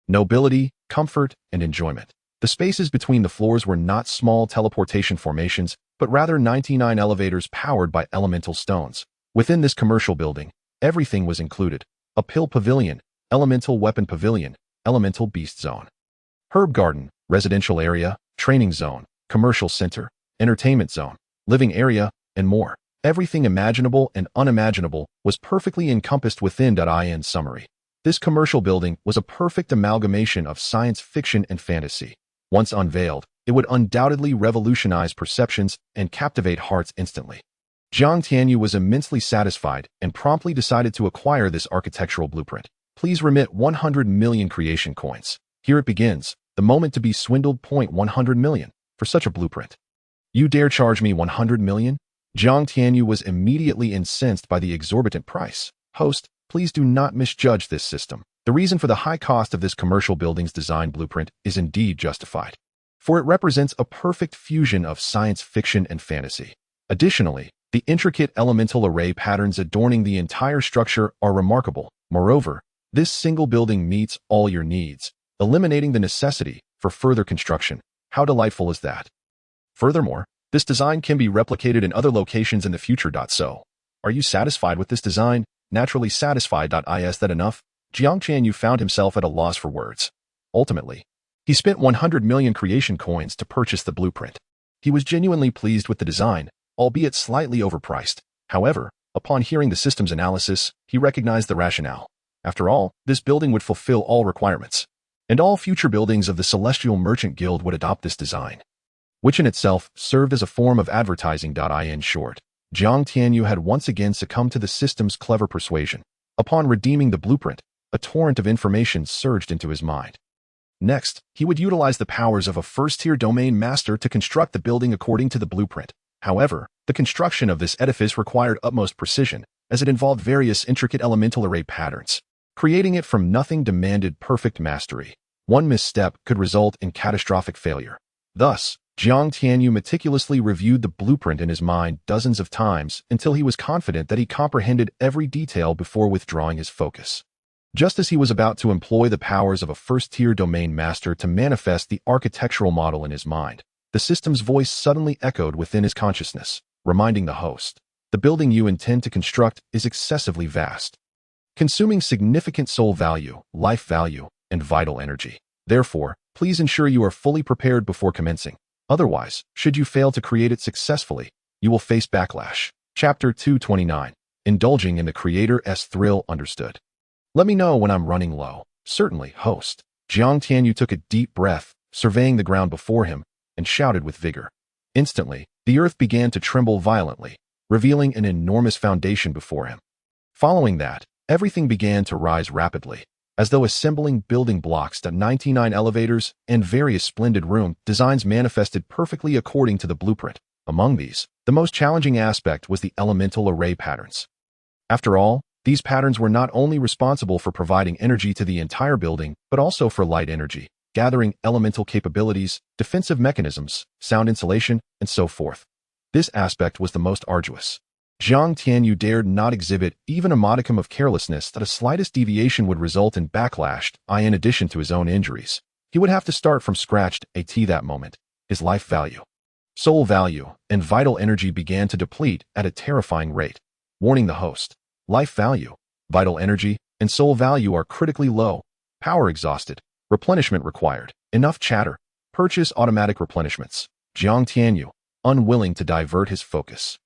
Speaker 1: nobility, comfort, and enjoyment. The spaces between the floors were not small teleportation formations, but rather 99 elevators powered by elemental stones. Within this commercial building, everything was included: a pill pavilion, elemental weapon pavilion, elemental beast zone, herb garden, residential area, training zone, commercial center, entertainment zone, living area, and more. Everything imaginable and unimaginable was perfectly encompassed within. In summary, this commercial building was a perfect amalgamation of science fiction and fantasy. Once unveiled, it would undoubtedly revolutionize perceptions and captivate hearts instantly. Jiang Tianyu was immensely satisfied and promptly decided to acquire this architectural blueprint. Please remit 100 million creation coins. Here it begins, the moment to be swindled. 100 million for such a blueprint. You dare charge me 100 million? Jiang Tianyu was immediately incensed by the exorbitant price. Host, please do not misjudge this system. The reason for the high cost of this commercial building's design blueprint is indeed justified, for it represents a perfect fusion of science fiction and fantasy. Additionally, the intricate elemental array patterns adorning the entire structure are remarkable. Moreover, This single building meets all your needs, eliminating the necessity for further construction. How delightful is that? Furthermore, this design can be replicated in other locations in the future. So, are you satisfied with this design? Naturally satisfied. Is that enough? Jiang found himself at a loss for words. Ultimately, he spent 100 million creation coins to purchase the blueprint. He was genuinely pleased with the design, albeit slightly overpriced. However, upon hearing the system's analysis, he recognized the rationale. After all, this building would fulfill all requirements, and all future buildings of the Celestial Merchant Guild would adopt this design, which in itself served as a form of advertising. In short, Jiang Tianyu had once again succumbed to the system's clever persuasion. Upon redeeming the blueprint, a torrent of information surged into his mind. Next, he would utilize the powers of a first-tier domain master to construct the building according to the blueprint. However, the construction of this edifice required utmost precision, as it involved various intricate elemental array patterns. Creating it from nothing demanded perfect mastery. One misstep could result in catastrophic failure. Thus, Jiang Tianyu meticulously reviewed the blueprint in his mind dozens of times until he was confident that he comprehended every detail before withdrawing his focus. Just as he was about to employ the powers of a first-tier domain master to manifest the architectural model in his mind, the system's voice suddenly echoed within his consciousness, reminding the host, "The building you intend to construct is excessively vast, consuming significant soul value, life value, and vital energy. Therefore, please ensure you are fully prepared before commencing. Otherwise, should you fail to create it successfully, you will face backlash." Chapter 229. Indulging in the Creator's Thrill. Understood. Let me know when I'm running low. Certainly, host. Jiang Tianyu took a deep breath, surveying the ground before him, and shouted with vigor. Instantly, the earth began to tremble violently, revealing an enormous foundation before him. Following that, everything began to rise rapidly, as though assembling building blocks. 99 elevators and various splendid room designs manifested perfectly according to the blueprint. Among these, the most challenging aspect was the elemental array patterns. After all, these patterns were not only responsible for providing energy to the entire building, but also for light energy, gathering elemental capabilities, defensive mechanisms, sound insulation, and so forth. This aspect was the most arduous. Jiang Tianyu dared not exhibit even a modicum of carelessness that a slightest deviation would result in backlash. In addition to his own injuries, he would have to start from scratch. That moment, his life value, soul value, and vital energy began to deplete at a terrifying rate. Warning the host. Life value, vital energy, and soul value are critically low. Power exhausted. Replenishment required. Enough chatter. Purchase automatic replenishments. Jiang Tianyu, unwilling to divert his focus,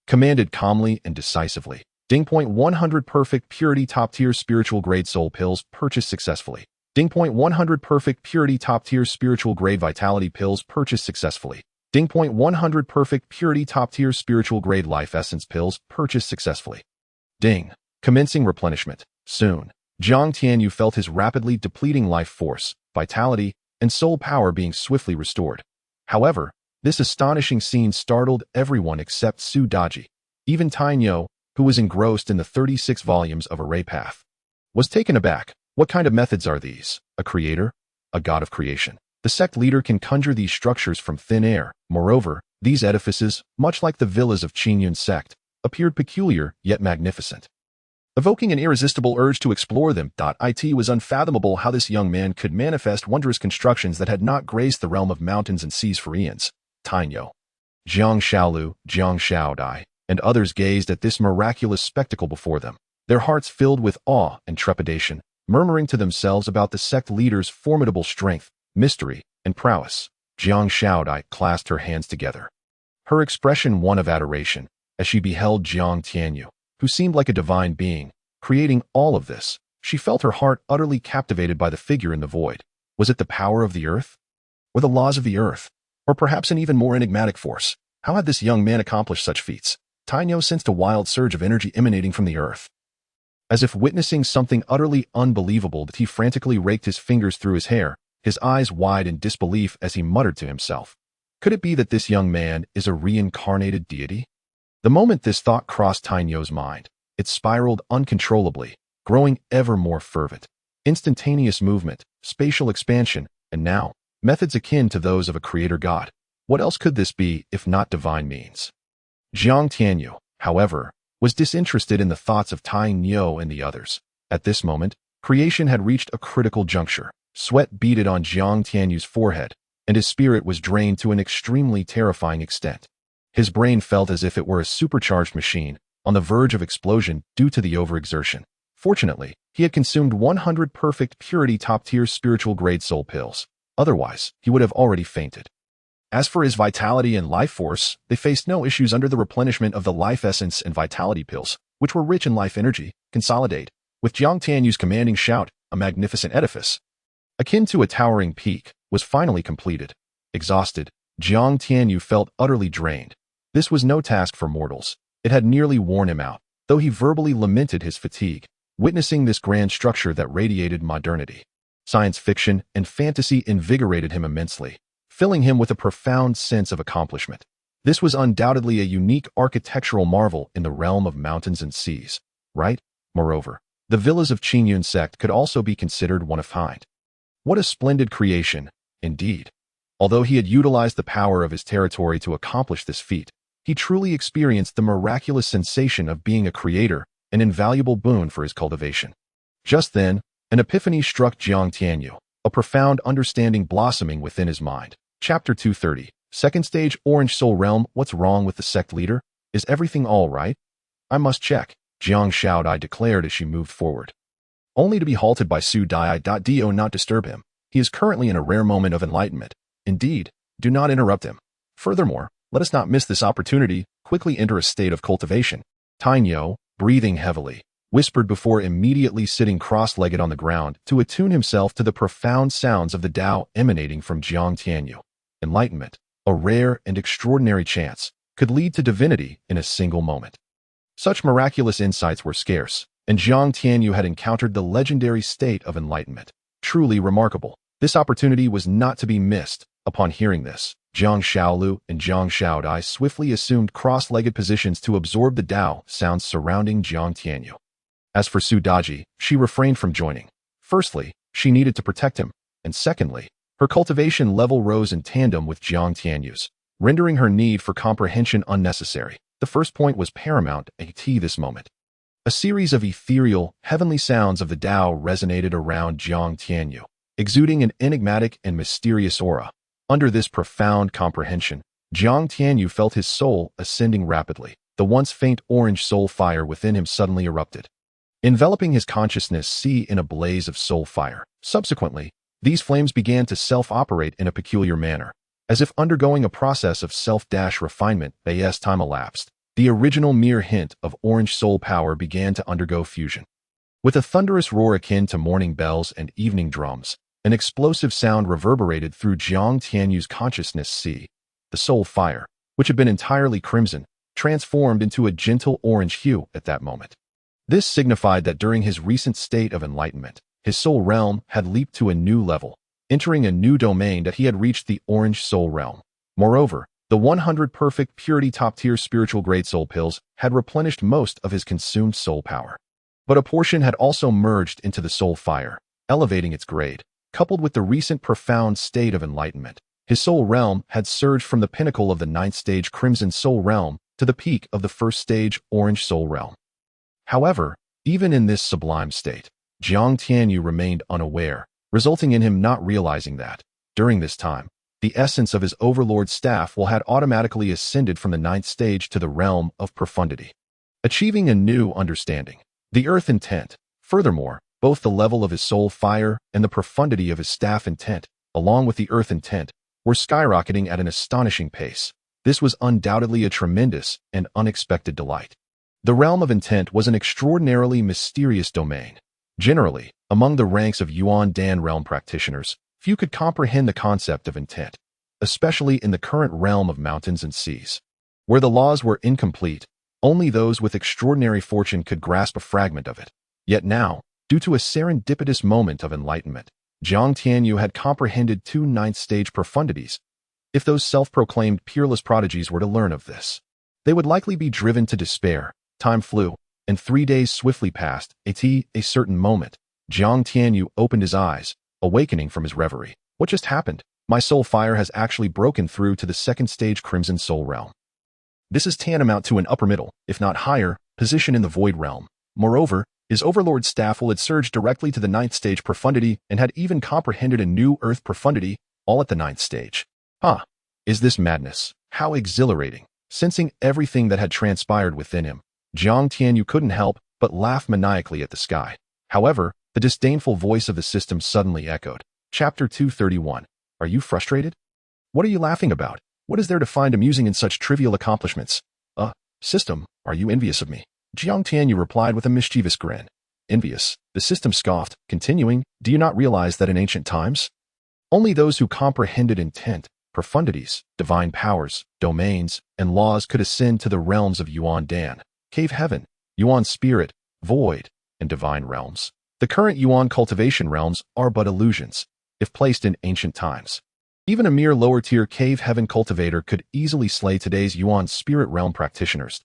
Speaker 1: commanded calmly and decisively. Ding. 100 perfect purity top-tier spiritual grade soul pills purchased successfully. Ding. 100 perfect purity top-tier spiritual grade vitality pills purchased successfully. Ding. 100 perfect purity top-tier spiritual grade life essence pills purchased successfully. Ding. Commencing replenishment. Soon, Jiang Tianyu felt his rapidly depleting life force, vitality, and soul power being swiftly restored. However, this astonishing scene startled everyone except Su Daji. Even Tainyo, who was engrossed in the 36 volumes of Array Path, was taken aback. What kind of methods are these? A creator? A god of creation? The sect leader can conjure these structures from thin air. Moreover, these edifices, much like the villas of Qingyun Sect, appeared peculiar yet magnificent, evoking an irresistible urge to explore them. It was unfathomable how this young man could manifest wondrous constructions that had not graced the realm of mountains and seas for eons. Tainyo, Jiang Shaolu, Jiang Shaodai, and others gazed at this miraculous spectacle before them, their hearts filled with awe and trepidation, murmuring to themselves about the sect leader's formidable strength, mystery, and prowess. Jiang Shaodai clasped her hands together, her expression one of adoration, as she beheld Jiang Tianyu, who seemed like a divine being, creating all of this. She felt her heart utterly captivated by the figure in the void. Was it the power of the earth? Or the laws of the earth? Or perhaps an even more enigmatic force? How had this young man accomplished such feats? Tainyo sensed a wild surge of energy emanating from the earth. As if witnessing something utterly unbelievable, he frantically raked his fingers through his hair, his eyes wide in disbelief as he muttered to himself. Could it be that this young man is a reincarnated deity? The moment this thought crossed Tainyo's mind, it spiraled uncontrollably, growing ever more fervent. Instantaneous movement, spatial expansion, and now, methods akin to those of a creator god. What else could this be if not divine means? Jiang Tianyu, however, was disinterested in the thoughts of Tainyo and the others. At this moment, Creation had reached a critical juncture. Sweat beaded on Jiang Tianyu's forehead, and his spirit was drained to an extremely terrifying extent. His brain felt as if it were a supercharged machine, on the verge of explosion due to the overexertion. Fortunately, he had consumed 100 perfect purity top-tier spiritual-grade soul pills. Otherwise, he would have already fainted. As for his vitality and life force, they faced no issues under the replenishment of the life essence and vitality pills, which were rich in life energy. Consolidate. With Jiang Tianyu's commanding shout, a magnificent edifice, akin to a towering peak, was finally completed. Exhausted, Jiang Tianyu felt utterly drained. This was no task for mortals. It had nearly worn him out, though he verbally lamented his fatigue, witnessing this grand structure that radiated modernity. Science fiction and fantasy invigorated him immensely, filling him with a profound sense of accomplishment. This was undoubtedly a unique architectural marvel in the realm of mountains and seas, right? Moreover, the villas of Qingyun Sect could also be considered one of a kind. What a splendid creation, indeed. Although he had utilized the power of his territory to accomplish this feat, he truly experienced the miraculous sensation of being a creator, an invaluable boon for his cultivation. Just then, an epiphany struck Jiang Tianyu, a profound understanding blossoming within his mind. Chapter 230, Second Stage Orange Soul Realm. What's wrong with the sect leader? Is everything all right? I must check, Jiang Shaodai declared as she moved forward. Only to be halted by Su Dai. Do not disturb him. He is currently in a rare moment of enlightenment. Indeed, do not interrupt him. Furthermore, let us not miss this opportunity, quickly enter a state of cultivation. Tainyo, breathing heavily, whispered before immediately sitting cross-legged on the ground to attune himself to the profound sounds of the Tao emanating from Jiang Tianyu. Enlightenment, a rare and extraordinary chance, could lead to divinity in a single moment. Such miraculous insights were scarce, and Jiang Tianyu had encountered the legendary state of enlightenment. Truly remarkable. This opportunity was not to be missed. Upon hearing this, Jiang Shaolu and Jiang Shaodai swiftly assumed cross-legged positions to absorb the Tao sounds surrounding Jiang Tianyu. As for Su Daji, she refrained from joining. Firstly, she needed to protect him, and secondly, her cultivation level rose in tandem with Jiang Tianyu's, rendering her need for comprehension unnecessary. The first point was paramount at this moment. A series of ethereal, heavenly sounds of the Tao resonated around Jiang Tianyu, exuding an enigmatic and mysterious aura. Under this profound comprehension, Jiang Tianyu felt his soul ascending rapidly. The once faint orange soul fire within him suddenly erupted, enveloping his consciousness in a blaze of soul fire. Subsequently, these flames began to self-operate in a peculiar manner, as if undergoing a process of self-refinement. As time elapsed, the original mere hint of orange soul power began to undergo fusion. With a thunderous roar akin to morning bells and evening drums, an explosive sound reverberated through Jiang Tianyu's consciousness. The soul fire, which had been entirely crimson, transformed into a gentle orange hue at that moment. This signified that during his recent state of enlightenment, his soul realm had leaped to a new level, entering a new domain that he had reached the orange soul realm. Moreover, the 100 perfect purity top-tier spiritual-grade soul pills had replenished most of his consumed soul power. But a portion had also merged into the soul fire, elevating its grade. Coupled with the recent profound state of enlightenment, his soul realm had surged from the pinnacle of the 9th stage Crimson Soul Realm to the peak of the 1st stage Orange Soul Realm. However, even in this sublime state, Jiang Tianyu remained unaware, resulting in him not realizing that, during this time, the essence of his overlord staff had automatically ascended from the 9th stage to the realm of profundity, achieving a new understanding, the earth intent. Furthermore, both the level of his soul fire and the profundity of his staff intent, along with the earth intent, were skyrocketing at an astonishing pace. This was undoubtedly a tremendous and unexpected delight. The realm of intent was an extraordinarily mysterious domain. Generally, among the ranks of Yuan Dan realm practitioners, few could comprehend the concept of intent, especially in the current realm of mountains and seas. Where the laws were incomplete, only those with extraordinary fortune could grasp a fragment of it. Yet now, due to a serendipitous moment of enlightenment, Jiang Tianyu had comprehended 2 9th-stage profundities. If those self-proclaimed peerless prodigies were to learn of this, they would likely be driven to despair. Time flew, and 3 days swiftly passed. At a certain moment, Jiang Tianyu opened his eyes, awakening from his reverie. What just happened? My soul fire has actually broken through to the 2nd stage Crimson Soul Realm. This is tantamount to an upper middle, if not higher, position in the Void Realm. Moreover, His overlord's staff had surged directly to the 9th stage profundity and had even comprehended a new earth profundity, all at the 9th stage. Huh. Is this madness? How exhilarating. Sensing everything that had transpired within him, Jiang Tianyu couldn't help but laugh maniacally at the sky. However, the disdainful voice of the system suddenly echoed. Chapter 231. Are you frustrated? What are you laughing about? What is there to find amusing in such trivial accomplishments? System, are you envious of me? Jiang Tianyu replied with a mischievous grin. Envious? The system scoffed, continuing, do you not realize that in ancient times, only those who comprehended intent, profundities, divine powers, domains, and laws could ascend to the realms of Yuan Dan, cave heaven, Yuan spirit, void, and divine realms. The current Yuan cultivation realms are but illusions, if placed in ancient times. Even a mere lower-tier cave heaven cultivator could easily slay today's Yuan spirit realm practitioners.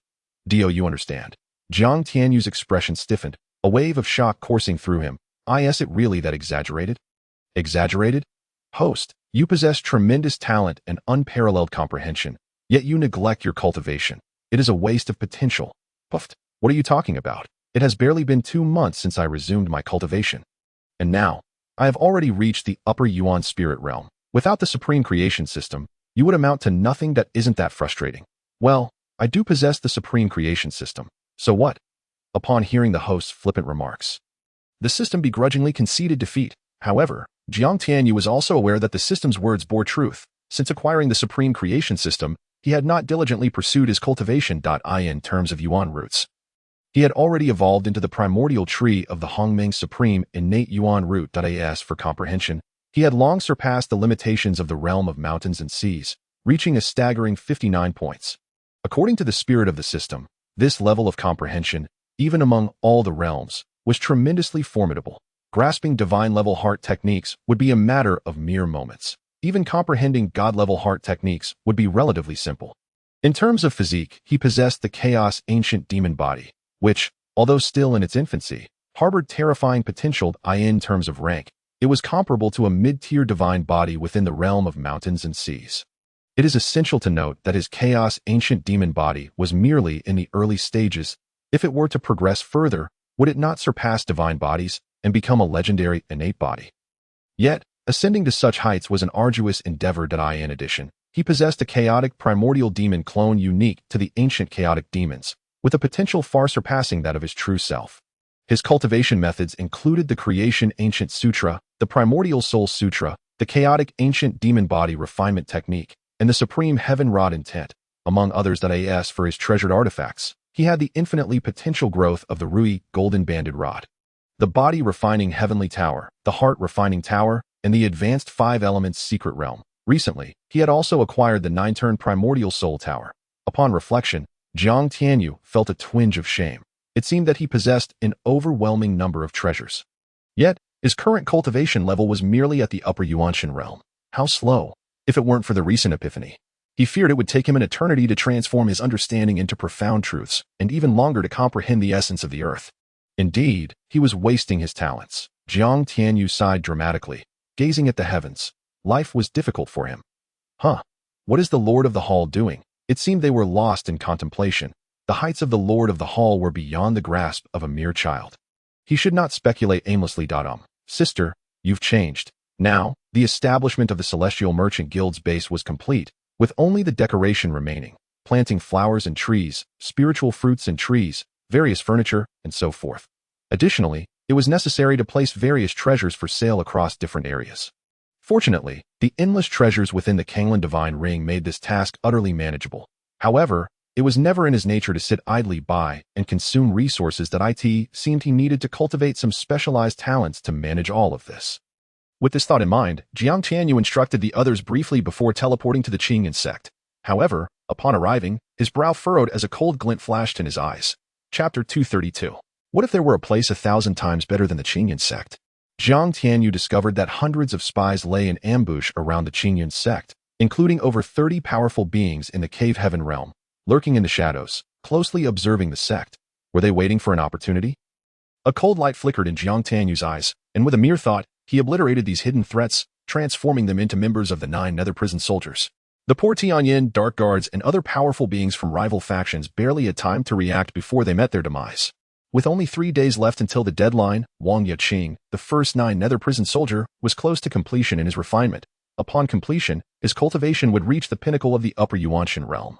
Speaker 1: Do you understand? Jiang Tianyu's expression stiffened, a wave of shock coursing through him. Is it really that exaggerated? Exaggerated? Host, you possess tremendous talent and unparalleled comprehension, yet you neglect your cultivation. It is a waste of potential. Puffed. What are you talking about? It has barely been 2 months since I resumed my cultivation. And now, I have already reached the upper Yuan spirit realm. Without the supreme creation system, you would amount to nothing that isn't that frustrating. Well, I do possess the supreme creation system. So what? Upon hearing the host's flippant remarks, the system begrudgingly conceded defeat. However, Jiang Tianyu was also aware that the system's words bore truth. Since acquiring the supreme creation system, he had not diligently pursued his cultivation. In terms of Yuan roots, he had already evolved into the primordial tree of the Hongmeng supreme innate Yuan root. As for comprehension, he had long surpassed the limitations of the realm of mountains and seas, reaching a staggering 59 points. According to the spirit of the system, this level of comprehension, even among all the realms, was tremendously formidable. Grasping divine-level heart techniques would be a matter of mere moments. Even comprehending God-level heart techniques would be relatively simple. In terms of physique, he possessed the chaos ancient demon body, which, although still in its infancy, harbored terrifying potential. In terms of rank, it was comparable to a mid-tier divine body within the realm of mountains and seas. It is essential to note that his chaos ancient demon body was merely in the early stages. If it were to progress further, would it not surpass divine bodies and become a legendary innate body? Yet, ascending to such heights was an arduous endeavor. In addition, he possessed a chaotic primordial demon clone unique to the ancient chaotic demons, with a potential far surpassing that of his true self. His cultivation methods included the Creation Ancient Sutra, the Primordial Soul Sutra, the Chaotic Ancient Demon Body Refinement Technique, and the Supreme Heaven Rod Intent, among others. As for his treasured artifacts, he had the infinitely potential growth of the Ruyi Golden Banded Rod, the Body Refining Heavenly Tower, the Heart Refining Tower, and the Advanced 5 Elements Secret Realm. Recently, he had also acquired the 9-turn Primordial Soul Tower. Upon reflection, Jiang Tianyu felt a twinge of shame. It seemed that he possessed an overwhelming number of treasures. Yet, his current cultivation level was merely at the upper Yuanshan realm. How slow, if it weren't for the recent epiphany. He feared it would take him an eternity to transform his understanding into profound truths, and even longer to comprehend the essence of the earth. Indeed, he was wasting his talents. Jiang Tianyu sighed dramatically, gazing at the heavens. Life was difficult for him. What is the Lord of the Hall doing? It seemed they were lost in contemplation. The heights of the Lord of the Hall were beyond the grasp of a mere child. He should not speculate aimlessly. Sister, you've changed. Now, the establishment of the Celestial Merchant Guild's base was complete, with only the decoration remaining, planting flowers and trees, spiritual fruits and trees, various furniture, and so forth. Additionally, it was necessary to place various treasures for sale across different areas. Fortunately, the endless treasures within the Qingyun Divine Ring made this task utterly manageable. However, it was never in his nature to sit idly by and consume resources. It seemed he needed to cultivate some specialized talents to manage all of this. With this thought in mind, Jiang Tianyu instructed the others briefly before teleporting to the Qingyun Sect. However, upon arriving, his brow furrowed as a cold glint flashed in his eyes. Chapter 232. What if there were a place 1,000 times better than the Qingyun Sect? Jiang Tianyu discovered that hundreds of spies lay in ambush around the Qingyun Sect, including over 30 powerful beings in the cave heaven realm, lurking in the shadows, closely observing the sect. Were they waiting for an opportunity? A cold light flickered in Jiang Tianyu's eyes, and with a mere thought, he obliterated these hidden threats, transforming them into members of the 9 nether prison soldiers. The poor Tianyin, dark guards, and other powerful beings from rival factions barely had time to react before they met their demise. With only 3 days left until the deadline, Wang Yaqing, the first 9 nether prison soldier, was close to completion in his refinement. Upon completion, his cultivation would reach the pinnacle of the upper Yuanshan realm.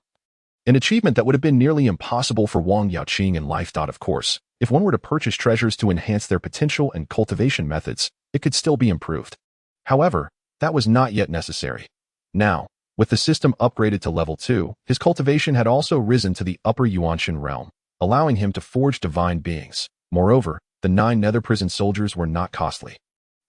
Speaker 1: An achievement that would have been nearly impossible for Wang Yaqing in life. Of course, if one were to purchase treasures to enhance their potential and cultivation methods, it could still be improved. However, that was not yet necessary. Now, with the system upgraded to level 2, his cultivation had also risen to the upper Yuanshan realm, allowing him to forge divine beings. Moreover, the 9 nether prison soldiers were not costly.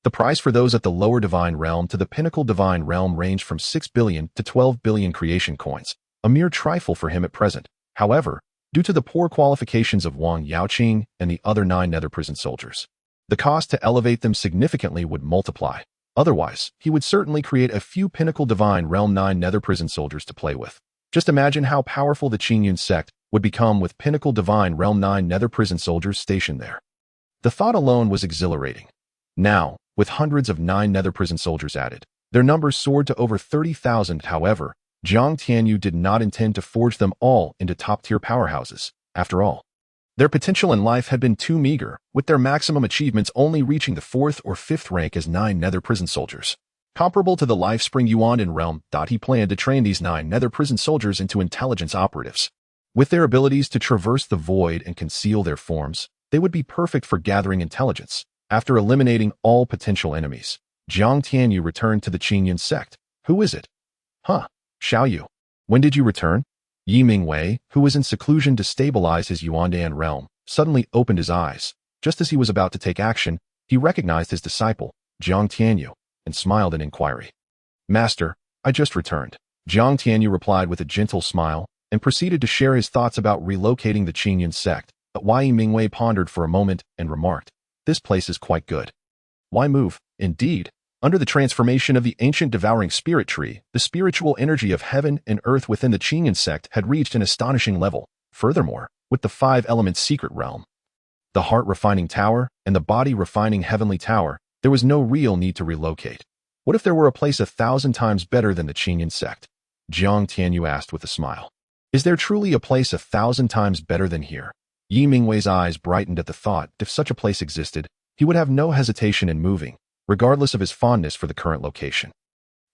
Speaker 1: The price for those at the lower divine realm to the pinnacle divine realm ranged from 6 billion to 12 billion creation coins, a mere trifle for him at present. However, due to the poor qualifications of Wang Yaqing and the other 9 nether prison soldiers, the cost to elevate them significantly would multiply. Otherwise, he would certainly create a few pinnacle divine realm 9 nether prison soldiers to play with. Just imagine how powerful the Qingyun Sect would become with pinnacle divine realm 9 nether prison soldiers stationed there. The thought alone was exhilarating. Now, with hundreds of 9 nether prison soldiers added, their numbers soared to over 30,000. However, Jiang Tianyu did not intend to forge them all into top-tier powerhouses. After all, their potential in life had been too meager, with their maximum achievements only reaching the 4th or 5th rank as 9 nether prison soldiers. Comparable to the Lifespring Yuan realm, he planned to train these 9 nether prison soldiers into intelligence operatives. With their abilities to traverse the void and conceal their forms, they would be perfect for gathering intelligence. After eliminating all potential enemies, Jiang Tianyu returned to the Qingyun Sect. Who is it? Huh, Xiaoyu. When did you return? Yi Mingwei, who was in seclusion to stabilize his Yuandan realm, suddenly opened his eyes. Just as he was about to take action, he recognized his disciple, Jiang Tianyu, and smiled in inquiry. Master, I just returned. Jiang Tianyu replied with a gentle smile, and proceeded to share his thoughts about relocating the Qingyun Sect. But Yi Mingwei pondered for a moment and remarked, "This place is quite good. Why move?" Indeed, under the transformation of the ancient devouring spirit tree, the spiritual energy of heaven and earth within the Qingyun Sect had reached an astonishing level. Furthermore, with the 5 elements secret realm, the heart refining tower, and the body refining heavenly tower, there was no real need to relocate. What if there were a place 1,000 times better than the Qingyun Sect? Jiang Tianyu asked with a smile. Is there truly a place 1,000 times better than here? Yi Mingwei's eyes brightened at the thought. If such a place existed, he would have no hesitation in moving, regardless of his fondness for the current location.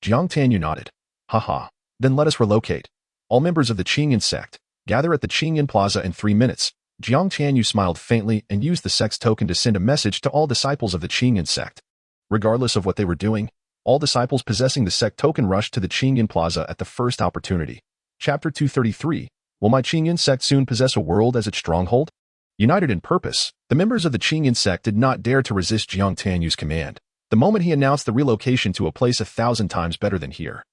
Speaker 1: Jiang Tianyu nodded. Haha, then let us relocate. All members of the Qingyun Sect, gather at the Qingyun Plaza in 3 minutes. Jiang Tianyu smiled faintly and used the sect's token to send a message to all disciples of the Qingyun Sect. Regardless of what they were doing, all disciples possessing the sect token rushed to the Qingyun Plaza at the first opportunity. Chapter 233. Will my Qingyun Sect soon possess a world as its stronghold? United in purpose, the members of the Qingyun Sect did not dare to resist Jiang Tianyu's command. The moment he announced the relocation to a place 1,000 times better than here,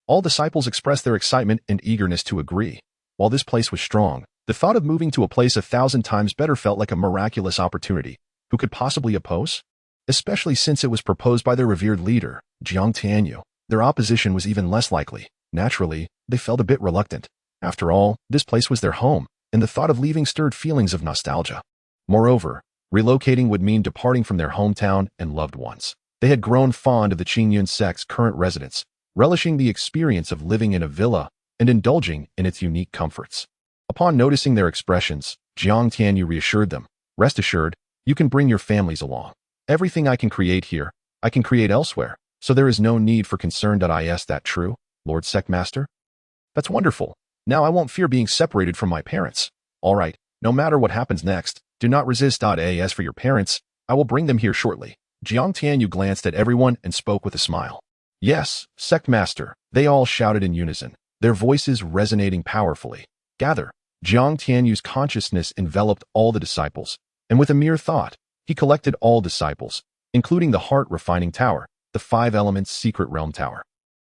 Speaker 1: all disciples expressed their excitement and eagerness to agree. While this place was strong, the thought of moving to a place 1,000 times better felt like a miraculous opportunity. Who could possibly oppose? Especially since it was proposed by their revered leader, Jiang Tianyu. Their opposition was even less likely. Naturally, they felt a bit reluctant. After all, this place was their home, and the thought of leaving stirred feelings of nostalgia. Moreover, relocating would mean departing from their hometown and loved ones. They had grown fond of the Qingyun Sect's current residence, relishing the experience of living in a villa and indulging in its unique comforts. Upon noticing their expressions, Jiang Tianyu reassured them. Rest assured, you can bring your families along. Everything I can create here, I can create elsewhere, so there is no need for concern. Is that true, Lord Sect Master? That's wonderful. Now I won't fear being separated from my parents. All right, no matter what happens next, do not resist. As for your parents, I will bring them here shortly. Jiang Tianyu glanced at everyone and spoke with a smile. Yes, Sect Master, they all shouted in unison, their voices resonating powerfully. Gather. Jiang Tianyu's consciousness enveloped all the disciples, and with a mere thought, he collected all disciples, including the heart refining tower, the 5 elements secret realm tower,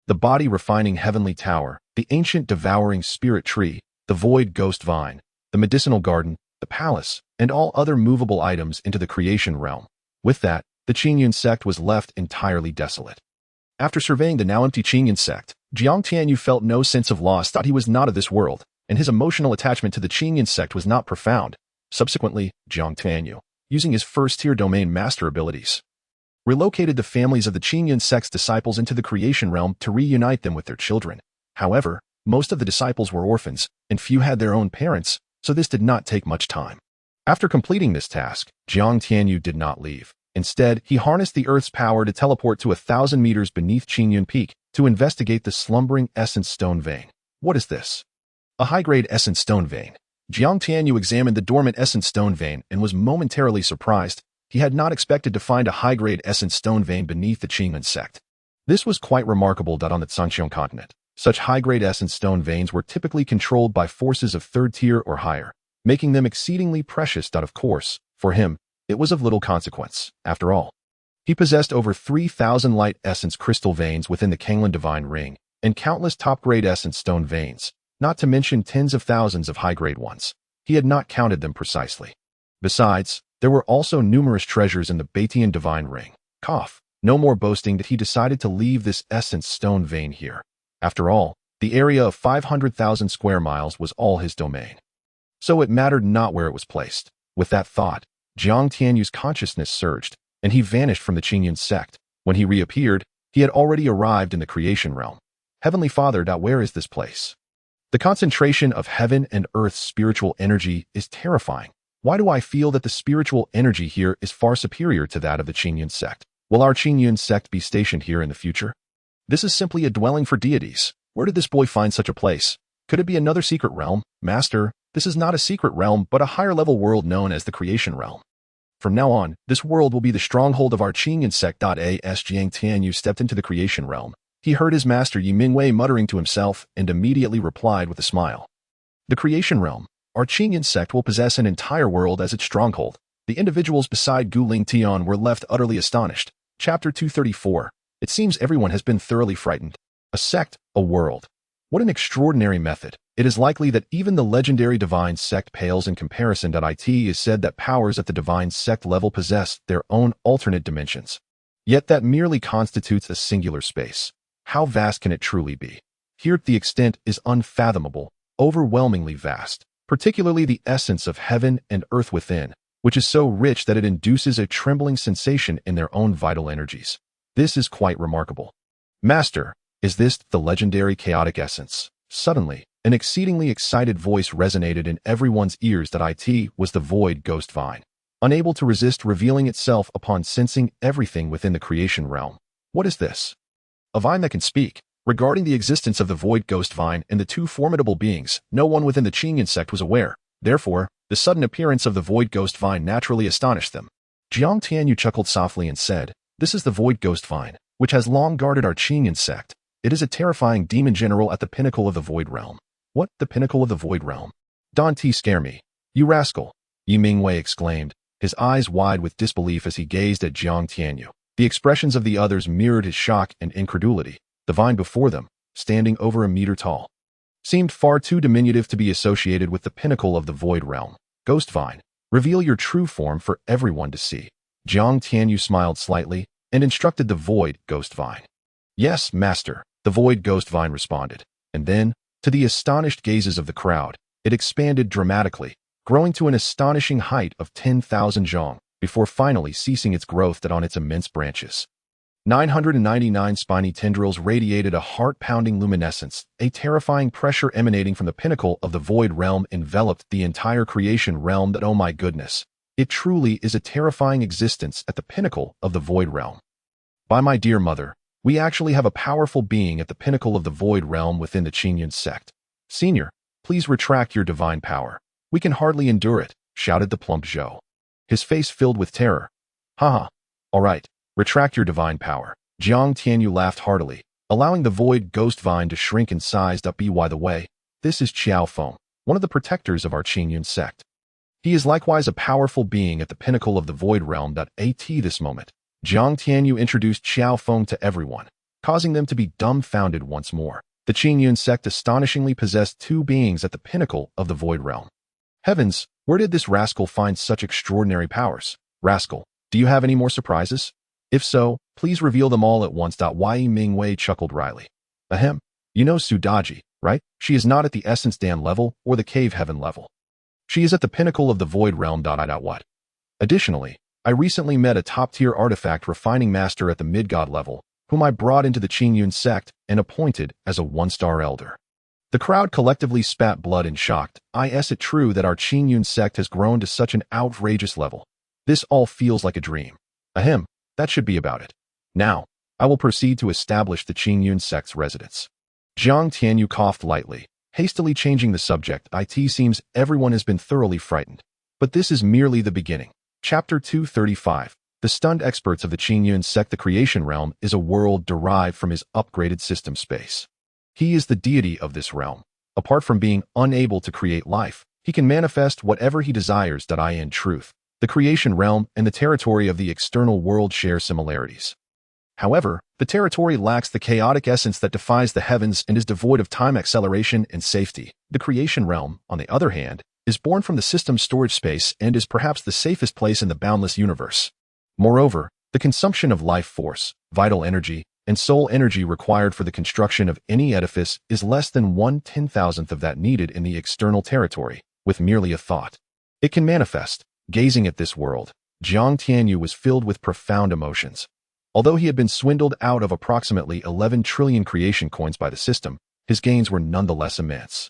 Speaker 1: the body refining heavenly tower, the ancient devouring spirit tree, the void ghost vine, the medicinal garden, the palace, and all other movable items into the creation realm. With that, the Qingyun Sect was left entirely desolate. After surveying the now empty Qingyun Sect, Jiang Tianyu felt no sense of loss. He was not of this world, and his emotional attachment to the Qingyun Sect was not profound. Subsequently, Jiang Tianyu, using his first-tier domain master abilities, relocated the families of the Qingyun Sect's disciples into the creation realm to reunite them with their children. However, most of the disciples were orphans, and few had their own parents, so this did not take much time. After completing this task, Jiang Tianyu did not leave. Instead, he harnessed the Earth's power to teleport to 1,000 meters beneath Qingyun Peak to investigate the slumbering essence stone vein. What is this? A high-grade essence stone vein. Jiang Tianyu examined the dormant essence stone vein and was momentarily surprised. He had not expected to find a high-grade essence stone vein beneath the Qingyun Sect. This was quite remarkable. On the Zhangqiang continent, such high-grade essence stone veins were typically controlled by forces of third tier or higher, making them exceedingly precious. Of course, for him, it was of little consequence. After all, he possessed over 3,000 light essence crystal veins within the Qingyun divine ring and countless top-grade essence stone veins, not to mention tens of thousands of high-grade ones. He had not counted them precisely. Besides, there were also numerous treasures in the Batian divine ring. No more boasting that he decided to leave this essence stone vein here. After all, the area of 500,000 square miles was all his domain. So it mattered not where it was placed. With that thought, Jiang Tianyu's consciousness surged, and he vanished from the Qingyun Sect. When he reappeared, he had already arrived in the creation realm. Heavenly Father, where is this place? The concentration of heaven and earth's spiritual energy is terrifying. Why do I feel that the spiritual energy here is far superior to that of the Qingyun Sect? Will our Qingyun Sect be stationed here in the future? This is simply a dwelling for deities. Where did this boy find such a place? Could it be another secret realm? Master, this is not a secret realm, but a higher-level world known as the creation realm. From now on, this world will be the stronghold of our Qingyun Sect. As Jiang Tianyu stepped into the creation realm, he heard his master Yi Mingwei muttering to himself and immediately replied with a smile. The creation realm. Our Qingyun Sect will possess an entire world as its stronghold. The individuals beside Gu Ling Tian were left utterly astonished. Chapter 234. It seems everyone has been thoroughly frightened. A sect, a world. What an extraordinary method. It is likely that even the legendary divine sect pales in comparison. It is said that powers at the divine sect level possess their own alternate dimensions. Yet that merely constitutes a singular space. How vast can it truly be? Here the extent is unfathomable, overwhelmingly vast, particularly the essence of heaven and earth within, which is so rich that it induces a trembling sensation in their own vital energies. This is quite remarkable. Master, is this the legendary chaotic essence? Suddenly, an exceedingly excited voice resonated in everyone's ears. It was the void ghost vine, unable to resist revealing itself upon sensing everything within the creation realm. What is this? A vine that can speak. Regarding the existence of the void ghost vine and the two formidable beings, no one within the Qingyun Sect was aware. Therefore, the sudden appearance of the void ghost vine naturally astonished them. Jiang Tianyu chuckled softly and said, "This is the void ghost vine, which has long guarded our Qingyun Sect. It is a terrifying demon general at the pinnacle of the void realm." What? The pinnacle of the void realm? Don't scare me. You rascal! Yi Mingwei exclaimed, his eyes wide with disbelief as he gazed at Jiang Tianyu. The expressions of the others mirrored his shock and incredulity. The vine before them, standing over a meter tall, seemed far too diminutive to be associated with the pinnacle of the void realm. Ghost vine, reveal your true form for everyone to see. Jiang Tianyu smiled slightly and instructed the void ghost vine. Yes, master, the void ghost vine responded. And then, to the astonished gazes of the crowd, it expanded dramatically, growing to an astonishing height of 10,000 zhong, before finally ceasing its growth on its immense branches. 999 spiny tendrils radiated a heart-pounding luminescence. A terrifying pressure emanating from the pinnacle of the void realm enveloped the entire creation realm. Oh my goodness, it truly is a terrifying existence at the pinnacle of the void realm. By my dear mother, we actually have a powerful being at the pinnacle of the void realm within the Qingyun Sect. Senior, please retract your divine power. We can hardly endure it, shouted the plump Zhou. His face filled with terror. Haha. All right. Retract your divine power. Jiang Tianyu laughed heartily, allowing the void ghost vine to shrink in size. By the way, this is Qiao Feng, one of the protectors of our Qingyun Sect. He is likewise a powerful being at the pinnacle of the void realm. At this moment, Jiang Tianyu introduced Qiao Feng to everyone, causing them to be dumbfounded once more. The Qingyun Sect astonishingly possessed two beings at the pinnacle of the void realm. Heavens, where did this rascal find such extraordinary powers? Rascal, do you have any more surprises? If so, please reveal them all at once. Yi Mingwei chuckled wryly. Ahem, you know Sudaji, right? She is not at the Essence Dan level or the Cave Heaven level. She is at the pinnacle of the Void Realm. What? Additionally, I recently met a top-tier artifact refining master at the mid-god level, whom I brought into the Qingyun Sect and appointed as a one-star elder. The crowd collectively spat blood and shocked. Is it true that our Qingyun sect has grown to such an outrageous level? This all feels like a dream. Ahem, that should be about it. Now, I will proceed to establish the Qingyun sect's residence. Jiang Tianyu coughed lightly, hastily changing the subject. It seems everyone has been thoroughly frightened. But this is merely the beginning. Chapter 235. The stunned experts of the Qingyun sect. The creation realm is a world derived from his upgraded system space. He is the deity of this realm. Apart from being unable to create life, he can manifest whatever he desires. In truth, the creation realm and the territory of the external world share similarities. However, the territory lacks the chaotic essence that defies the heavens and is devoid of time, acceleration, and safety. The creation realm, on the other hand, is born from the system's storage space and is perhaps the safest place in the boundless universe. Moreover, the consumption of life force, vital energy, and soul energy required for the construction of any edifice is less than 1/10,000th of that needed in the external territory, with merely a thought. It can manifest. Gazing at this world, Jiang Tianyu was filled with profound emotions. Although he had been swindled out of approximately 11 trillion creation coins by the system, his gains were nonetheless immense.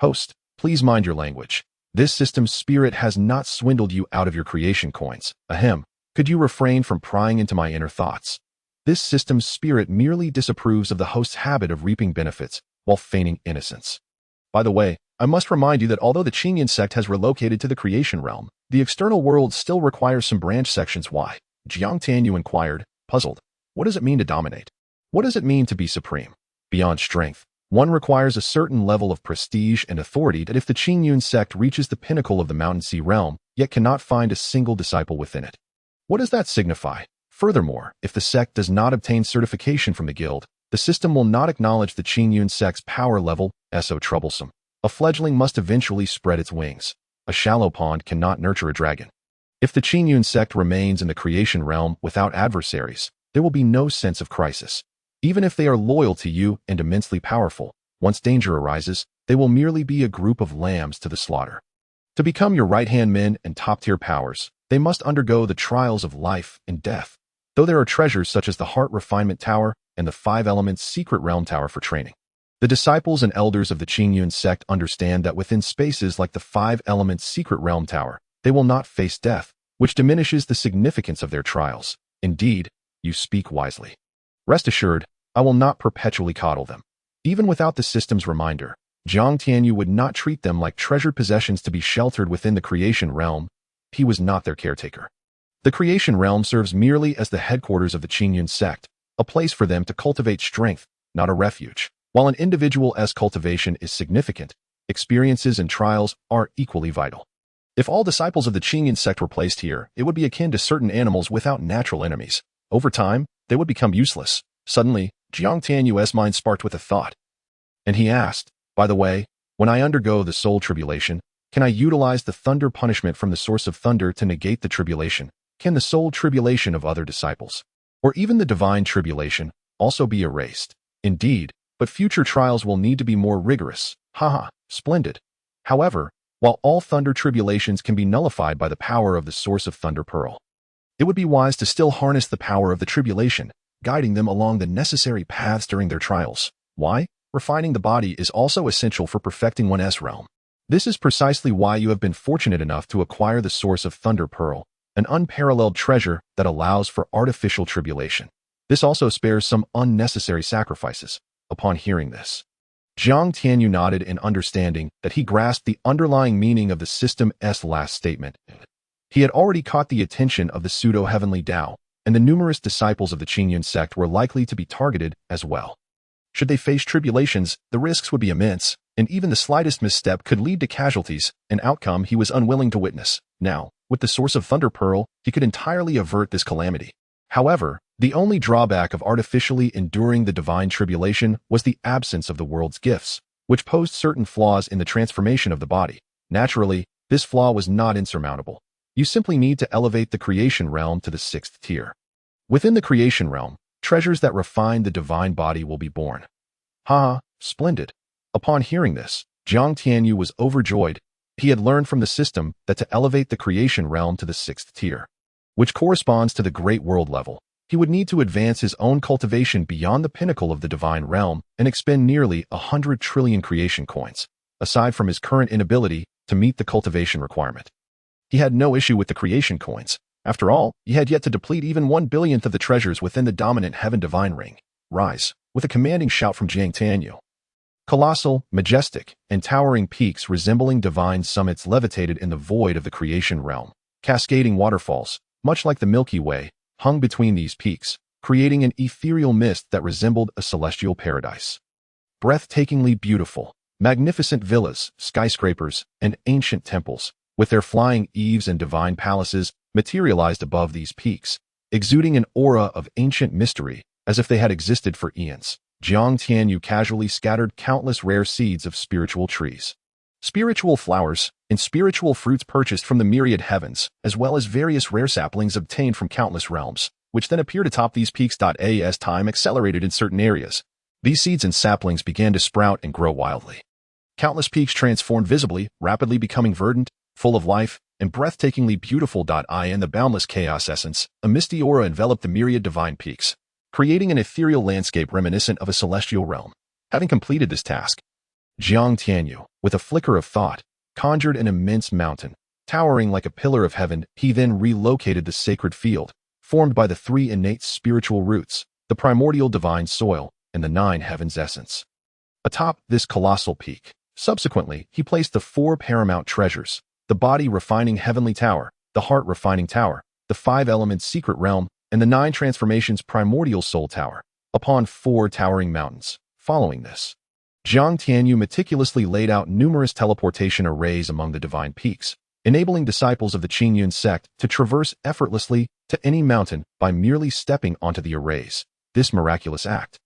Speaker 1: Host, please mind your language. This system's spirit has not swindled you out of your creation coins. Ahem, could you refrain from prying into my inner thoughts? This system's spirit merely disapproves of the host's habit of reaping benefits while feigning innocence. By the way, I must remind you that although the Qingyun sect has relocated to the creation realm, the external world still requires some branch sections. Why? Jiang Tianyu inquired, puzzled. What does it mean to dominate? What does it mean to be supreme? Beyond strength, one requires a certain level of prestige and authority that if the Qingyun sect reaches the pinnacle of the Mountain Sea realm, yet cannot find a single disciple within it. What does that signify? Furthermore, if the sect does not obtain certification from the guild, the system will not acknowledge the Qingyun sect's power level. So troublesome. A fledgling must eventually spread its wings. A shallow pond cannot nurture a dragon. If the Qingyun sect remains in the creation realm without adversaries, there will be no sense of crisis. Even if they are loyal to you and immensely powerful, once danger arises, they will merely be a group of lambs to the slaughter. To become your right-hand men and top-tier powers, they must undergo the trials of life and death. Though there are treasures such as the Heart Refinement Tower and the 5 Elements Secret Realm Tower for training. The disciples and elders of the Qingyun sect understand that within spaces like the 5 Elements Secret Realm Tower, they will not face death, which diminishes the significance of their trials. Indeed, you speak wisely. Rest assured, I will not perpetually coddle them. Even without the system's reminder, Jiang Tianyu would not treat them like treasured possessions to be sheltered within the creation realm. He was not their caretaker. The creation realm serves merely as the headquarters of the Qingyun sect, a place for them to cultivate strength, not a refuge. While an individual's cultivation is significant, experiences and trials are equally vital. If all disciples of the Qingyun sect were placed here, it would be akin to certain animals without natural enemies. Over time, they would become useless. Suddenly, Jiang Tianyu's mind sparked with a thought. And he asked, by the way, when I undergo the soul tribulation, can I utilize the thunder punishment from the source of thunder to negate the tribulation? Can the soul tribulation of other disciples, or even the divine tribulation, also be erased? Indeed, but future trials will need to be more rigorous. Haha, splendid. However, while all thunder tribulations can be nullified by the power of the source of thunder pearl, it would be wise to still harness the power of the tribulation, guiding them along the necessary paths during their trials. Why? Refining the body is also essential for perfecting one's realm. This is precisely why you have been fortunate enough to acquire the source of thunder pearl, an unparalleled treasure that allows for artificial tribulation. This also spares some unnecessary sacrifices. Upon hearing this, Jiang Tianyu nodded in understanding that he grasped the underlying meaning of the system's last statement. He had already caught the attention of the pseudo-heavenly Tao, and the numerous disciples of the Qingyun sect were likely to be targeted as well. Should they face tribulations, the risks would be immense, and even the slightest misstep could lead to casualties, an outcome he was unwilling to witness. Now, with the source of Thunder Pearl, he could entirely avert this calamity. However, the only drawback of artificially enduring the divine tribulation was the absence of the world's gifts, which posed certain flaws in the transformation of the body. Naturally, this flaw was not insurmountable. You simply need to elevate the creation realm to the 6th tier. Within the creation realm, treasures that refine the divine body will be born. Ha! Splendid! Upon hearing this, Jiang Tianyu was overjoyed. He had learned from the system that to elevate the creation realm to the 6th tier, which corresponds to the great world level, he would need to advance his own cultivation beyond the pinnacle of the divine realm and expend nearly 100 trillion creation coins, aside from his current inability to meet the cultivation requirement. He had no issue with the creation coins. After all, he had yet to deplete even 1/1000th of the treasures within the dominant heaven divine ring. Rise, with a commanding shout from Jiang Tianyu. Colossal, majestic, and towering peaks resembling divine summits levitated in the void of the creation realm. Cascading waterfalls, much like the Milky Way, hung between these peaks, creating an ethereal mist that resembled a celestial paradise. Breathtakingly beautiful, magnificent villas, skyscrapers, and ancient temples, with their flying eaves and divine palaces, materialized above these peaks, exuding an aura of ancient mystery, as if they had existed for eons. Jiang Tianyu casually scattered countless rare seeds of spiritual trees, spiritual flowers, and spiritual fruits purchased from the myriad heavens, as well as various rare saplings obtained from countless realms, which then appeared atop these peaks. As time accelerated in certain areas, these seeds and saplings began to sprout and grow wildly. Countless peaks transformed visibly, rapidly becoming verdant, full of life, and breathtakingly beautiful. In the boundless chaos essence, a misty aura enveloped the myriad divine peaks, creating an ethereal landscape reminiscent of a celestial realm. Having completed this task, Jiang Tianyu, with a flicker of thought, conjured an immense mountain, towering like a pillar of heaven. He then relocated the sacred field, formed by the 3 innate spiritual roots, the primordial divine soil, and the 9 heavens essence. Atop this colossal peak, subsequently, he placed the 4 paramount treasures, the body refining heavenly tower, the heart refining tower, the 5 elements secret realm, and the 9 transformations primordial soul tower, upon 4 towering mountains. Following this, Jiang Tianyu meticulously laid out numerous teleportation arrays among the divine peaks, enabling disciples of the Qingyun Sect to traverse effortlessly to any mountain by merely stepping onto the arrays. This miraculous act,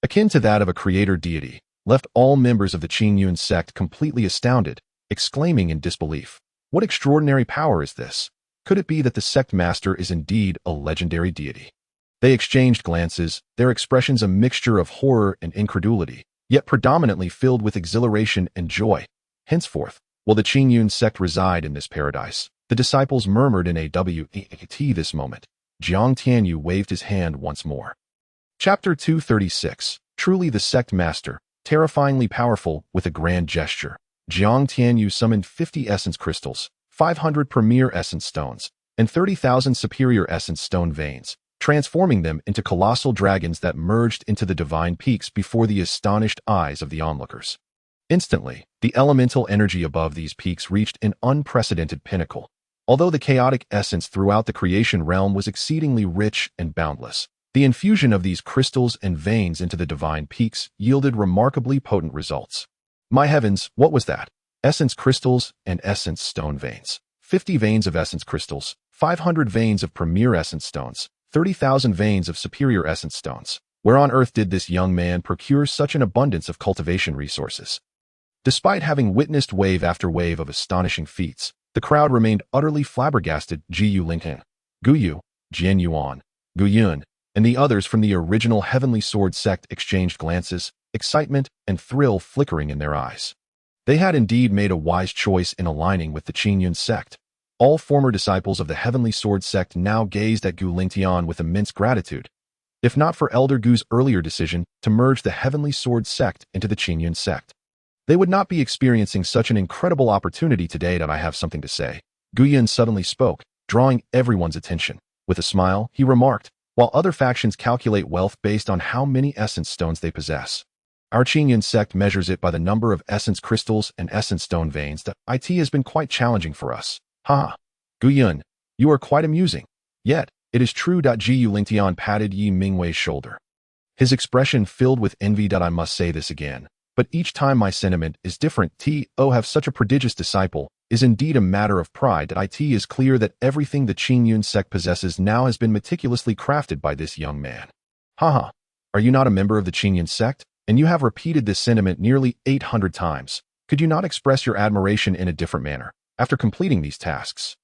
Speaker 1: akin to that of a creator deity, left all members of the Qingyun Sect completely astounded, exclaiming in disbelief, "What extraordinary power is this? Could it be that the sect master is indeed a legendary deity?" They exchanged glances, their expressions a mixture of horror and incredulity, yet predominantly filled with exhilaration and joy. Henceforth, will the Qingyun Sect reside in this paradise? The disciples murmured in a "Wait." This moment, Jiang Tianyu waved his hand once more. Chapter 236. Truly the sect master, terrifyingly powerful. With a grand gesture, Jiang Tianyu summoned 50 essence crystals, 500 premier essence stones, and 30,000 superior essence stone veins, transforming them into colossal dragons that merged into the divine peaks before the astonished eyes of the onlookers. Instantly, the elemental energy above these peaks reached an unprecedented pinnacle. Although the chaotic essence throughout the creation realm was exceedingly rich and boundless, the infusion of these crystals and veins into the divine peaks yielded remarkably potent results. My heavens, what was that? Essence crystals and essence stone veins. 50 veins of essence crystals, 500 veins of premier essence stones, 30,000 veins of superior essence stones. Where on earth did this young man procure such an abundance of cultivation resources? Despite having witnessed wave after wave of astonishing feats, the crowd remained utterly flabbergasted. Jiyu Lincoln, Guyu, Jian Yuan, Guyun, and the others from the original Heavenly Sword sect exchanged glances, excitement and thrill flickering in their eyes. They had indeed made a wise choice in aligning with the Qingyun Sect. All former disciples of the Heavenly Sword sect now gazed at Gu Lingtian with immense gratitude. If not for Elder Gu's earlier decision to merge the Heavenly Sword sect into the Qingyun Sect, they would not be experiencing such an incredible opportunity today. I have something to say. Guyun suddenly spoke, drawing everyone's attention. With a smile, he remarked, while other factions calculate wealth based on how many essence stones they possess, our Qingyun Sect measures it by the number of essence crystals and essence stone veins. The IT has been quite challenging for us. Ha! Guyun, you are quite amusing. Yet, it is true. Jiyu Lingtian patted Yi Mingwei's shoulder, his expression filled with envy. I must say this again, but each time my sentiment is different. Have such a prodigious disciple is indeed a matter of pride. It is clear that everything the Qingyun Sect possesses now has been meticulously crafted by this young man. Haha, are you not a member of the Qingyun Sect? And you have repeated this sentiment nearly 800 times. Could you not express your admiration in a different manner after completing these tasks?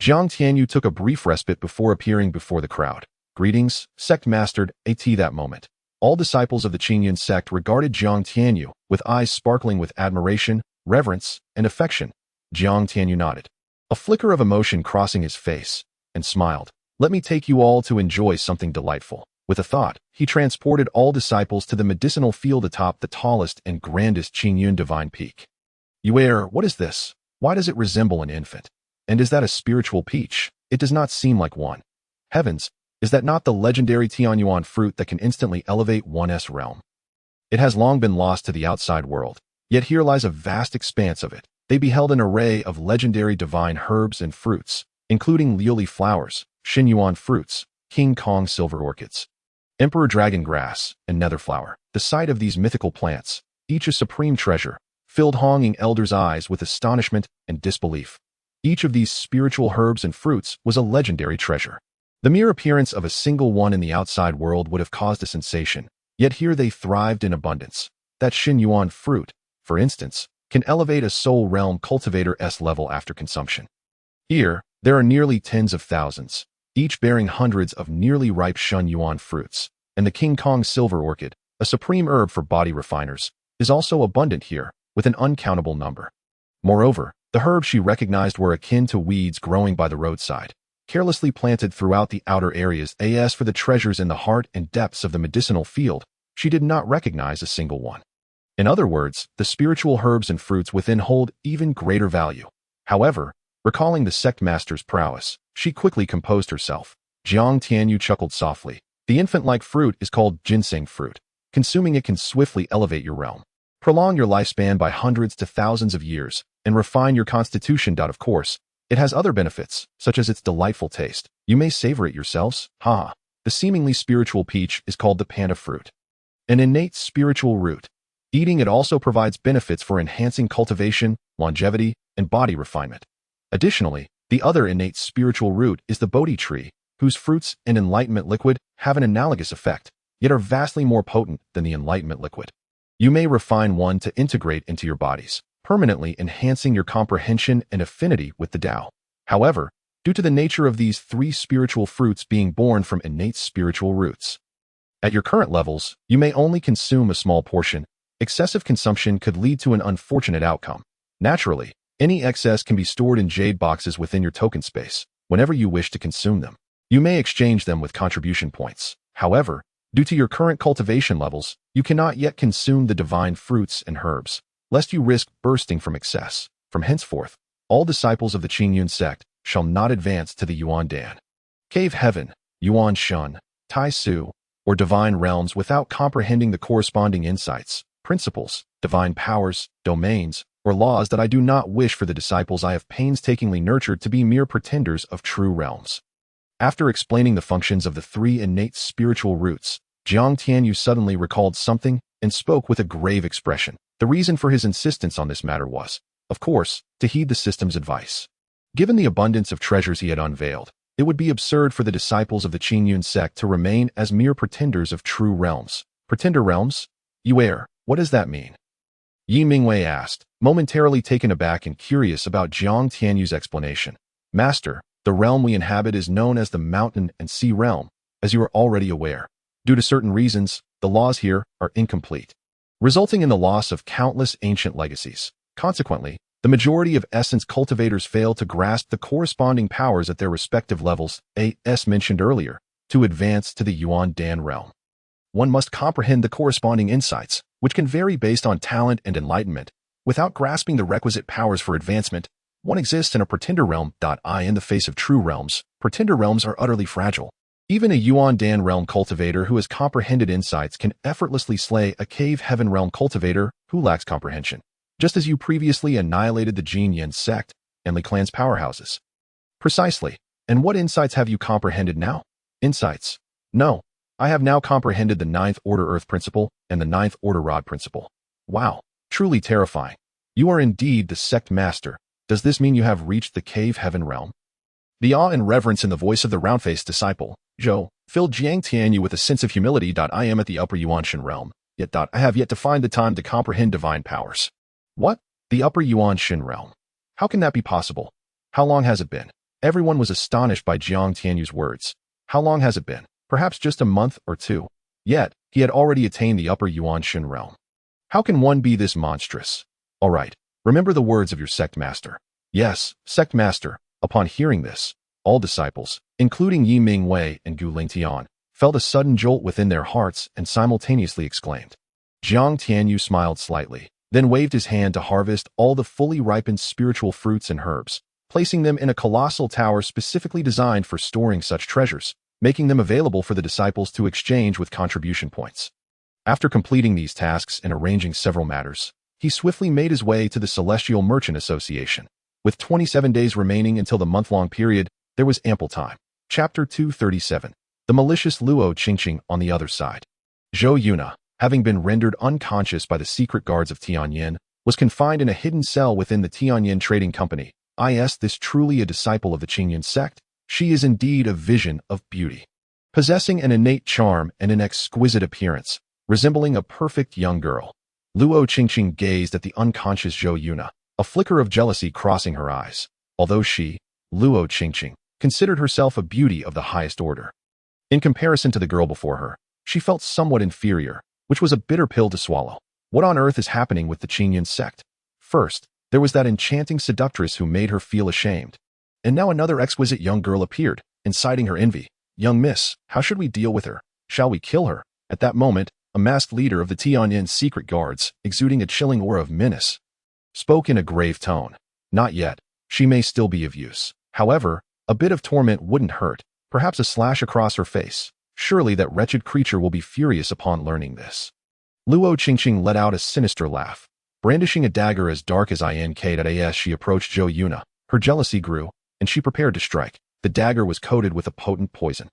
Speaker 1: Jiang Tianyu took a brief respite before appearing before the crowd. Greetings, Sect Mastered. That moment, all disciples of the Qingyun Sect regarded Jiang Tianyu with eyes sparkling with admiration, reverence, and affection. Jiang Tianyu nodded, a flicker of emotion crossing his face, and smiled. Let me take you all to enjoy something delightful. With a thought, he transported all disciples to the medicinal field atop the tallest and grandest Qingyun divine peak. Yuer, what is this? Why does it resemble an infant? And is that a spiritual peach? It does not seem like one. Heavens, is that not the legendary Tianyuan fruit that can instantly elevate one's realm? It has long been lost to the outside world, yet here lies a vast expanse of it. They beheld an array of legendary divine herbs and fruits, including Liuli flowers, Xinyuan fruits, King Kong silver orchids, Emperor dragon grass, and nether flower. The sight of these mythical plants, each a supreme treasure, filled Honging elders' eyes with astonishment and disbelief. Each of these spiritual herbs and fruits was a legendary treasure. The mere appearance of a single one in the outside world would have caused a sensation, yet here they thrived in abundance. That Xinyuan fruit, for instance, can elevate a soul realm cultivator's level after consumption. Here, there are nearly tens of thousands, each bearing hundreds of nearly ripe Xinyuan fruits, and the King Kong silver orchid, a supreme herb for body refiners, is also abundant here, with an uncountable number. Moreover, the herbs she recognized were akin to weeds growing by the roadside, carelessly planted throughout the outer areas. As for the treasures in the heart and depths of the medicinal field, she did not recognize a single one. In other words, the spiritual herbs and fruits within hold even greater value. However, recalling the sect master's prowess, she quickly composed herself. Jiang Tianyu chuckled softly. The infant-like fruit is called ginseng fruit. Consuming it can swiftly elevate your realm, prolong your lifespan by hundreds to thousands of years, and refine your constitution. Of course, it has other benefits, such as its delightful taste. You may savor it yourselves. Ha! The seemingly spiritual peach is called the panda fruit, an innate spiritual root. Eating it also provides benefits for enhancing cultivation, longevity, and body refinement. Additionally, the other innate spiritual root is the Bodhi tree, whose fruits and enlightenment liquid have an analogous effect, yet are vastly more potent than the enlightenment liquid. You may refine one to integrate into your bodies, permanently enhancing your comprehension and affinity with the Tao. However, due to the nature of these three spiritual fruits being born from innate spiritual roots, at your current levels, you may only consume a small portion. Excessive consumption could lead to an unfortunate outcome. Naturally, any excess can be stored in jade boxes within your token space. Whenever you wish to consume them, you may exchange them with contribution points. However, due to your current cultivation levels, you cannot yet consume the divine fruits and herbs, lest you risk bursting from excess. From henceforth, all disciples of the Qingyun Sect shall not advance to the Yuan Dan, Cave Heaven, Yuan Shun, Tai Su, or divine realms without comprehending the corresponding insights, principles, divine powers, domains, or laws that I do not wish for the disciples I have painstakingly nurtured to be mere pretenders of true realms. After explaining the functions of the three innate spiritual roots, Jiang Tianyu suddenly recalled something and spoke with a grave expression. The reason for his insistence on this matter was, of course, to heed the system's advice. Given the abundance of treasures he had unveiled, it would be absurd for the disciples of the Qingyun Sect to remain as mere pretenders of true realms. Pretender realms? Yuer, what does that mean? Yi Mingwei asked, momentarily taken aback and curious about Jiang Tianyu's explanation. Master, the realm we inhabit is known as the Mountain and Sea Realm, as you are already aware. Due to certain reasons, the laws here are incomplete, resulting in the loss of countless ancient legacies. Consequently, the majority of essence cultivators fail to grasp the corresponding powers at their respective levels, as mentioned earlier, to advance to the Yuan Dan realm. One must comprehend the corresponding insights, which can vary based on talent and enlightenment. Without grasping the requisite powers for advancement, one exists in a pretender realm. In the face of true realms, pretender realms are utterly fragile. Even a Yuan Dan realm cultivator who has comprehended insights can effortlessly slay a Cave Heaven realm cultivator who lacks comprehension, just as you previously annihilated the Qingyun Sect and Li Clan's powerhouses. Precisely. And what insights have you comprehended now? Insights? No. I have now comprehended the ninth order earth principle and the ninth order rod principle. Wow. Truly terrifying. You are indeed the sect master. Does this mean you have reached the Cave Heaven realm? The awe and reverence in the voice of the round-faced disciple, Zhou, filled Jiang Tianyu with a sense of humility. I am at the upper Yuanshan realm, yet I have yet to find the time to comprehend divine powers. What? The upper Yuanshan realm? How can that be possible? How long has it been? Everyone was astonished by Jiang Tianyu's words. How long has it been? Perhaps just a month or two. Yet, he had already attained the upper Yuanshan realm. How can one be this monstrous? All right, remember the words of your sect master. Yes, sect master. Upon hearing this, All disciples, including Yi Mingwei and Gu Lingtian, felt a sudden jolt within their hearts and simultaneously exclaimed. Jiang Tianyu smiled slightly, then waved his hand to harvest all the fully ripened spiritual fruits and herbs, placing them in a colossal tower specifically designed for storing such treasures, making them available for the disciples to exchange with contribution points. After completing these tasks and arranging several matters, he swiftly made his way to the Celestial Merchant Association. With 27 days remaining until the month-long period, there was ample time. Chapter 237. The malicious Luo Qingqing on the other side. Zhou Yuna, having been rendered unconscious by the secret guards of Tianyin, was confined in a hidden cell within the Tianyin Trading Company. Is this truly a disciple of the Qingyun Sect? She is indeed a vision of beauty. Possessing an innate charm and an exquisite appearance, resembling a perfect young girl, Luo Qingqing gazed at the unconscious Zhou Yuna, a flicker of jealousy crossing her eyes, although she, Luo Qingqing, considered herself a beauty of the highest order. In comparison to the girl before her, she felt somewhat inferior, which was a bitter pill to swallow. What on earth is happening with the Qingyun Sect? First, there was that enchanting seductress who made her feel ashamed. And now another exquisite young girl appeared, inciting her envy. Young miss, how should we deal with her? Shall we kill her? At that moment, a masked leader of the Tianyin secret guards, exuding a chilling aura of menace, spoke in a grave tone. Not yet. She may still be of use. However, a bit of torment wouldn't hurt, perhaps a slash across her face. Surely that wretched creature will be furious upon learning this. Luo Qingqing let out a sinister laugh. Brandishing a dagger as dark as Ink.as she approached Zhou Yuna, her jealousy grew, and she prepared to strike. The dagger was coated with a potent poison.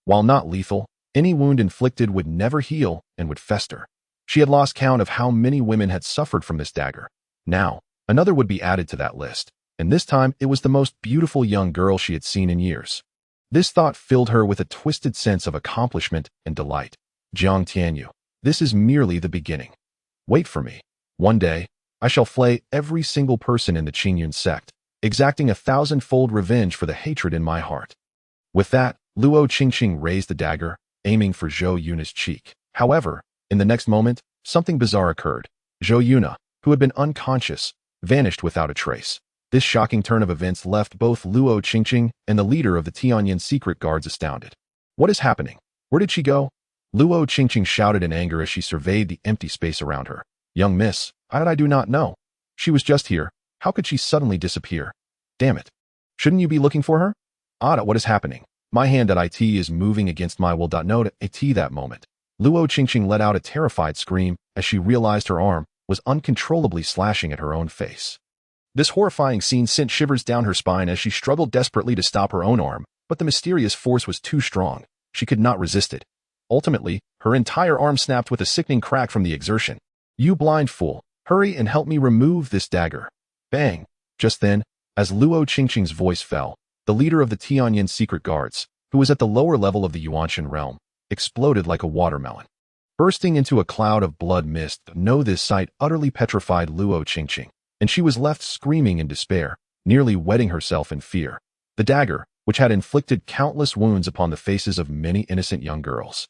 Speaker 1: While not lethal, any wound inflicted would never heal and would fester. She had lost count of how many women had suffered from this dagger. Now, another would be added to that list, and this time it was the most beautiful young girl she had seen in years. This thought filled her with a twisted sense of accomplishment and delight. Jiang Tianyu, this is merely the beginning. Wait for me. One day, I shall flay every single person in the Qingyun Sect, exacting 1,000-fold revenge for the hatred in my heart. With that, Luo Qingqing raised the dagger, aiming for Zhou Yuna's cheek. However, in the next moment, something bizarre occurred. Zhou Yuna, who had been unconscious, vanished without a trace. This shocking turn of events left both Luo Qingqing and the leader of the Tianyin secret guards astounded. What is happening? Where did she go? Luo Qingqing shouted in anger as she surveyed the empty space around her. Young miss, I do not know. She was just here. How could she suddenly disappear? Damn it. Shouldn't you be looking for her? What is happening? My hand.it is moving against my will.note at that moment. Luo Qingqing let out a terrified scream as she realized her arm was uncontrollably slashing at her own face. This horrifying scene sent shivers down her spine as she struggled desperately to stop her own arm, but the mysterious force was too strong. She could not resist it. Ultimately, her entire arm snapped with a sickening crack from the exertion. You blind fool, hurry and help me remove this dagger. Bang! Just then, as Luo Qingqing's voice fell, the leader of the Tianyin secret guards, who was at the lower level of the Yuanshan realm, exploded like a watermelon. Bursting into a cloud of blood mist, this sight utterly petrified Luo Qingqing, and she was left screaming in despair, nearly wetting herself in fear. The dagger, which had inflicted countless wounds upon the faces of many innocent young girls,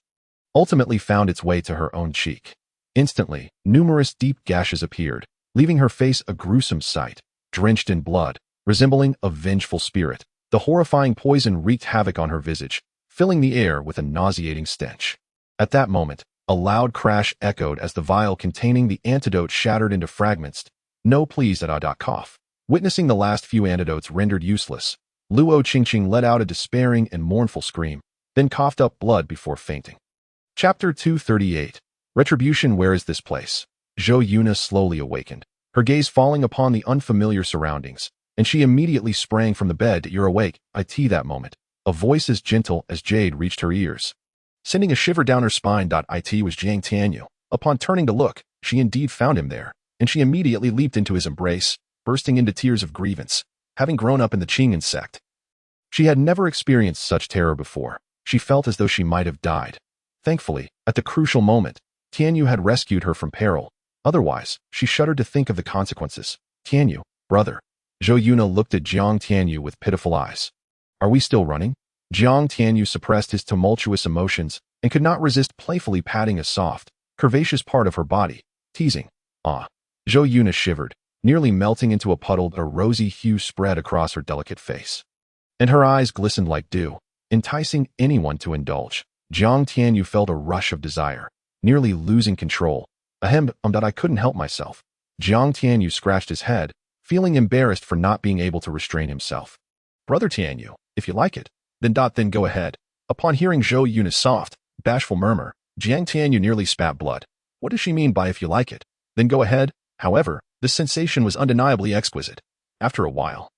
Speaker 1: ultimately found its way to her own cheek. Instantly, numerous deep gashes appeared, leaving her face a gruesome sight, drenched in blood, resembling a vengeful spirit. The horrifying poison wreaked havoc on her visage, filling the air with a nauseating stench. At that moment, a loud crash echoed as the vial containing the antidote shattered into fragments. No please cough. Witnessing the last few antidotes rendered useless, Luo Qingqing let out a despairing and mournful scream, then coughed up blood before fainting. Chapter 238. Retribution. Where is this place? Zhou Yuna slowly awakened, her gaze falling upon the unfamiliar surroundings, and she immediately sprang from the bed. You're awake, that moment. A voice as gentle as jade reached her ears, sending a shiver down her spine. It was Jiang Tianyu. Upon turning to look, she indeed found him there, and she immediately leaped into his embrace, bursting into tears of grievance. Having grown up in the Qingyun Sect, she had never experienced such terror before. She felt as though she might have died. Thankfully, at the crucial moment, Tianyu had rescued her from peril. Otherwise, she shuddered to think of the consequences. Tianyu, brother. Zhou Yuna looked at Jiang Tianyu with pitiful eyes. Are we still running? Jiang Tianyu suppressed his tumultuous emotions and could not resist playfully patting a soft, curvaceous part of her body, teasing. Zhou Yuna shivered, nearly melting into a puddle. A rosy hue spread across her delicate face. and her eyes glistened like dew, enticing anyone to indulge. Jiang Tianyu felt a rush of desire, nearly losing control. That I couldn't help myself. Jiang Tianyu scratched his head, feeling embarrassed for not being able to restrain himself. Brother Tianyu, if you like it, then go ahead. Upon hearing Zhou Yuna's soft, bashful murmur, Jiang Tianyu nearly spat blood. What does she mean by if you like it? Then go ahead. However, the sensation was undeniably exquisite. After a while,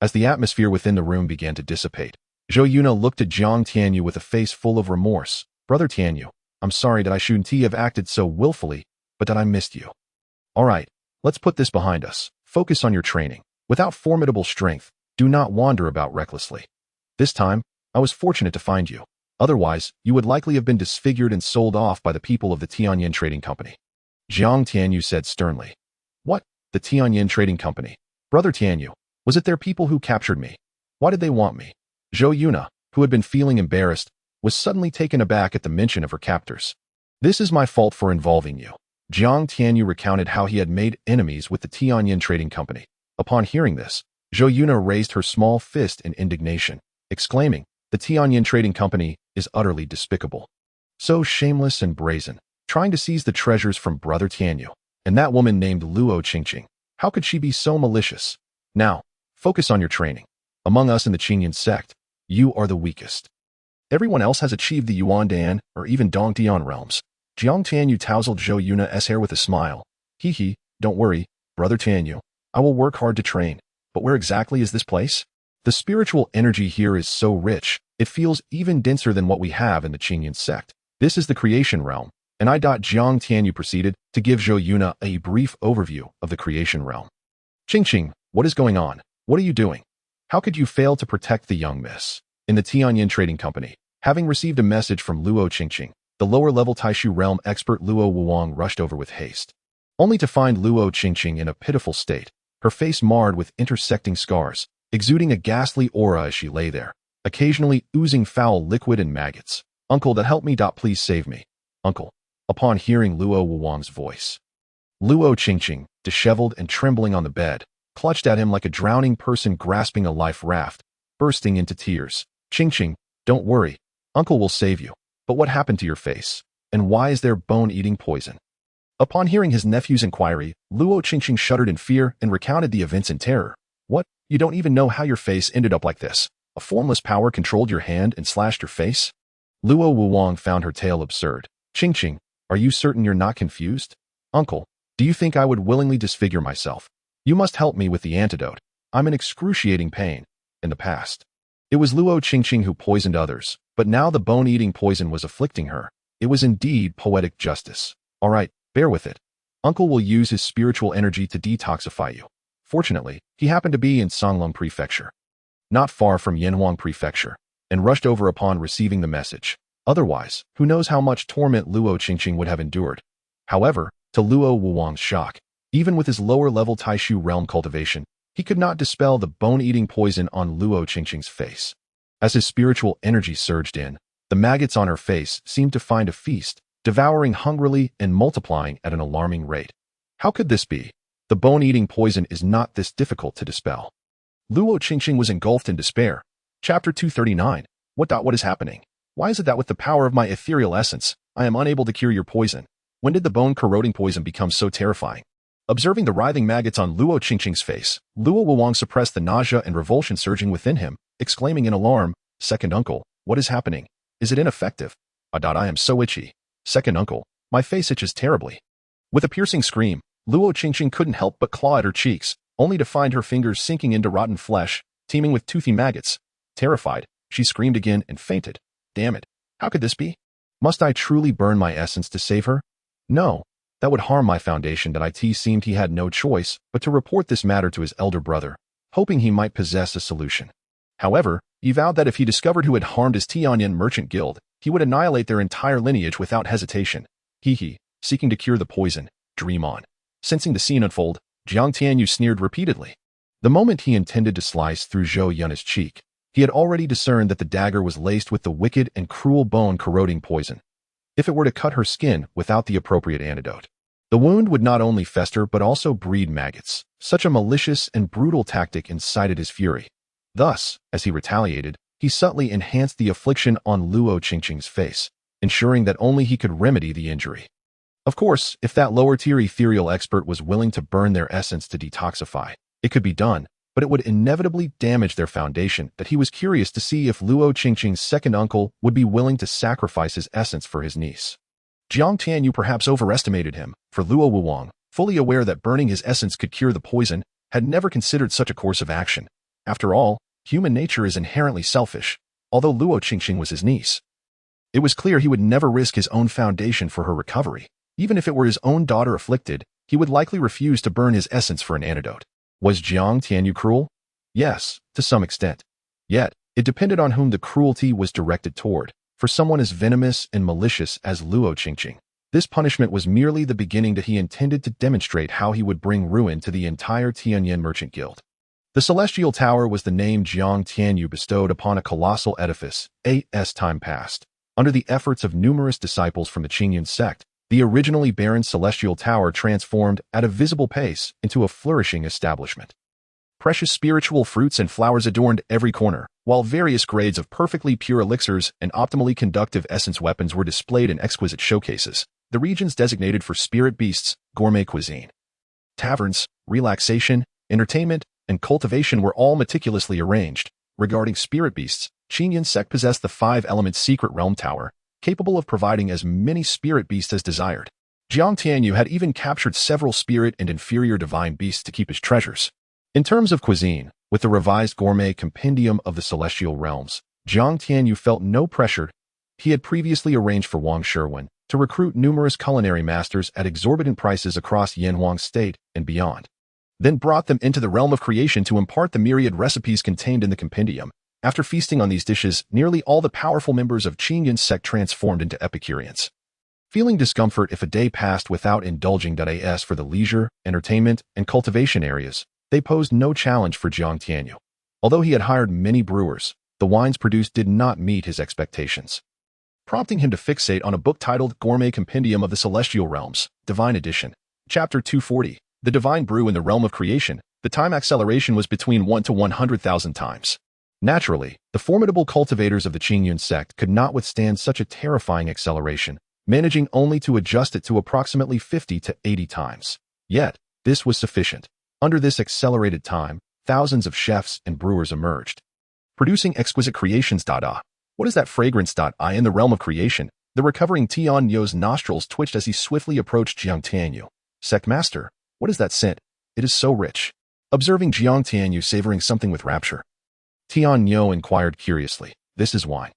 Speaker 1: as the atmosphere within the room began to dissipate, Zhou Yuna looked at Jiang Tianyu with a face full of remorse. Brother Tianyu, I'm sorry that I shouldn't have acted so willfully, but that I missed you. All right, let's put this behind us. Focus on your training. Without formidable strength, do not wander about recklessly. This time, I was fortunate to find you. Otherwise, you would likely have been disfigured and sold off by the people of the Tianyin Trading Company. Jiang Tianyu said sternly. What? The Tianyin Trading Company? Brother Tianyu, was it their people who captured me? Why did they want me? Zhou Yuna, who had been feeling embarrassed, was suddenly taken aback at the mention of her captors. This is my fault for involving you. Jiang Tianyu recounted how he had made enemies with the Tianyin Trading Company. Upon hearing this, Zhou Yuna raised her small fist in indignation, exclaiming, the Tianyin Trading Company is utterly despicable. So shameless and brazen, trying to seize the treasures from Brother Tianyu. And that woman named Luo Qingqing, how could she be so malicious? Now, focus on your training. Among us in the Qingyun Sect, you are the weakest. Everyone else has achieved the Yuandan or even Dongtian realms. Jiang Tianyu tousled Zhou Yuna's hair with a smile. Hee, don't worry, Brother Tianyu. I will work hard to train. But where exactly is this place? The spiritual energy here is so rich, it feels even denser than what we have in the Qingyun Sect. This is the creation realm, and Jiang Tianyu proceeded to give Zhou Yuna a brief overview of the creation realm. Qingqing, what is going on? What are you doing? How could you fail to protect the young miss? In the Tianyin Trading Company, having received a message from Luo Qingqing, the lower-level Taishu realm expert Luo Wuwang rushed over with haste, only to find Luo Qingqing in a pitiful state, her face marred with intersecting scars, exuding a ghastly aura as she lay there, occasionally oozing foul liquid and maggots. Uncle, that help me. Please save me. Uncle. Upon hearing Luo Wuwang's voice, Luo Qingqing, disheveled and trembling on the bed, clutched at him like a drowning person grasping a life raft, bursting into tears. Qingqing, don't worry. Uncle will save you. But what happened to your face? And why is there bone-eating poison? Upon hearing his nephew's inquiry, Luo Qingqing shuddered in fear and recounted the events in terror. What? You don't even know how your face ended up like this? A formless power controlled your hand and slashed your face? Luo Wuwang found her tale absurd. Qingqing, are you certain you're not confused? Uncle, do you think I would willingly disfigure myself? You must help me with the antidote. I'm in excruciating pain. In the past, it was Luo Qingqing who poisoned others, but now the bone-eating poison was afflicting her. It was indeed poetic justice. All right, bear with it. Uncle will use his spiritual energy to detoxify you. Fortunately, he happened to be in Songlong Prefecture, not far from Yanhuang Prefecture, and rushed over upon receiving the message. Otherwise, who knows how much torment Luo Qingqing would have endured. However, to Luo Wuwang's shock, even with his lower-level Taishu realm cultivation, he could not dispel the bone-eating poison on Luo Qingqing's face. As his spiritual energy surged in, the maggots on her face seemed to find a feast, devouring hungrily and multiplying at an alarming rate. How could this be? The bone-eating poison is not this difficult to dispel. Luo Qingqing was engulfed in despair. Chapter 239. What is happening? Why is it that with the power of my ethereal essence, I am unable to cure your poison? When did the bone-corroding poison become so terrifying? Observing the writhing maggots on Luo Qingqing's face, Luo Wuwang suppressed the nausea and revulsion surging within him, exclaiming in alarm, Second uncle, what is happening? Is it ineffective? I am so itchy. Second uncle, my face itches terribly. With a piercing scream, Luo Qingqing couldn't help but claw at her cheeks, only to find her fingers sinking into rotten flesh, teeming with toothy maggots. Terrified, she screamed again and fainted. Damn it, how could this be? Must I truly burn my essence to save her? No, that would harm my foundation. It seemed he had no choice but to report this matter to his elder brother, hoping he might possess a solution. However, he vowed that if he discovered who had harmed his Tianyin merchant guild, he would annihilate their entire lineage without hesitation. Seeking to cure the poison, dream on. Sensing the scene unfold, Jiang Tianyu sneered repeatedly. The moment he intended to slice through Zhou Yuna's cheek, he had already discerned that the dagger was laced with the wicked and cruel bone-corroding poison. If it were to cut her skin without the appropriate antidote, the wound would not only fester but also breed maggots. Such a malicious and brutal tactic incited his fury. Thus, as he retaliated, he subtly enhanced the affliction on Luo Qingqing's face, ensuring that only he could remedy the injury. Of course, if that lower-tier ethereal expert was willing to burn their essence to detoxify, it could be done, but it would inevitably damage their foundation. That he was curious to see if Luo Qingqing's second uncle would be willing to sacrifice his essence for his niece. Jiang Tianyu perhaps overestimated him, for Luo Wuwang, fully aware that burning his essence could cure the poison, had never considered such a course of action. After all, human nature is inherently selfish, although Luo Qingqing was his niece. It was clear he would never risk his own foundation for her recovery. Even if it were his own daughter afflicted, he would likely refuse to burn his essence for an antidote. Was Jiang Tianyu cruel? Yes, to some extent. Yet, it depended on whom the cruelty was directed toward. For someone as venomous and malicious as Luo Qingqing, this punishment was merely the beginning that he intended to demonstrate how he would bring ruin to the entire Tianyan merchant guild. The Celestial Tower was the name Jiang Tianyu bestowed upon a colossal edifice. As time passed, under the efforts of numerous disciples from the Qingyun Sect, the originally barren Celestial Tower transformed at a visible pace into a flourishing establishment. Precious spiritual fruits and flowers adorned every corner, while various grades of perfectly pure elixirs and optimally conductive essence weapons were displayed in exquisite showcases. The regions designated for spirit beasts, gourmet cuisine, taverns, relaxation, entertainment, and cultivation were all meticulously arranged. Regarding spirit beasts, Qingyun Sect possessed the 5-element secret realm tower, capable of providing as many spirit beasts as desired. Jiang Tianyu had even captured several spirit and inferior divine beasts to keep his treasures. In terms of cuisine, with the revised gourmet compendium of the celestial realms, Jiang Tianyu felt no pressure. He had previously arranged for Wang Sherwen to recruit numerous culinary masters at exorbitant prices across Yanhuang State and beyond, then brought them into the realm of creation to impart the myriad recipes contained in the compendium. After feasting on these dishes, nearly all the powerful members of Qingyun Sect transformed into Epicureans. Feeling discomfort if a day passed without indulging as for the leisure, entertainment, and cultivation areas, they posed no challenge for Jiang Tianyu. Although he had hired many brewers, the wines produced did not meet his expectations, prompting him to fixate on a book titled Gourmet Compendium of the Celestial Realms, Divine Edition. Chapter 240, The Divine Brew in the Realm of Creation. The time acceleration was between 1 to 100,000 times. Naturally, the formidable cultivators of the Qingyun Sect could not withstand such a terrifying acceleration, managing only to adjust it to approximately 50 to 80 times. Yet, this was sufficient. Under this accelerated time, thousands of chefs and brewers emerged, producing exquisite creations. What is that fragrance? In the realm of creation, the recovering Tianyu's nostrils twitched as he swiftly approached Jiang Tianyu. Sect Master, what is that scent? It is so rich. Observing Jiang Tianyu savoring something with rapture, Tianyu inquired curiously. This is wine.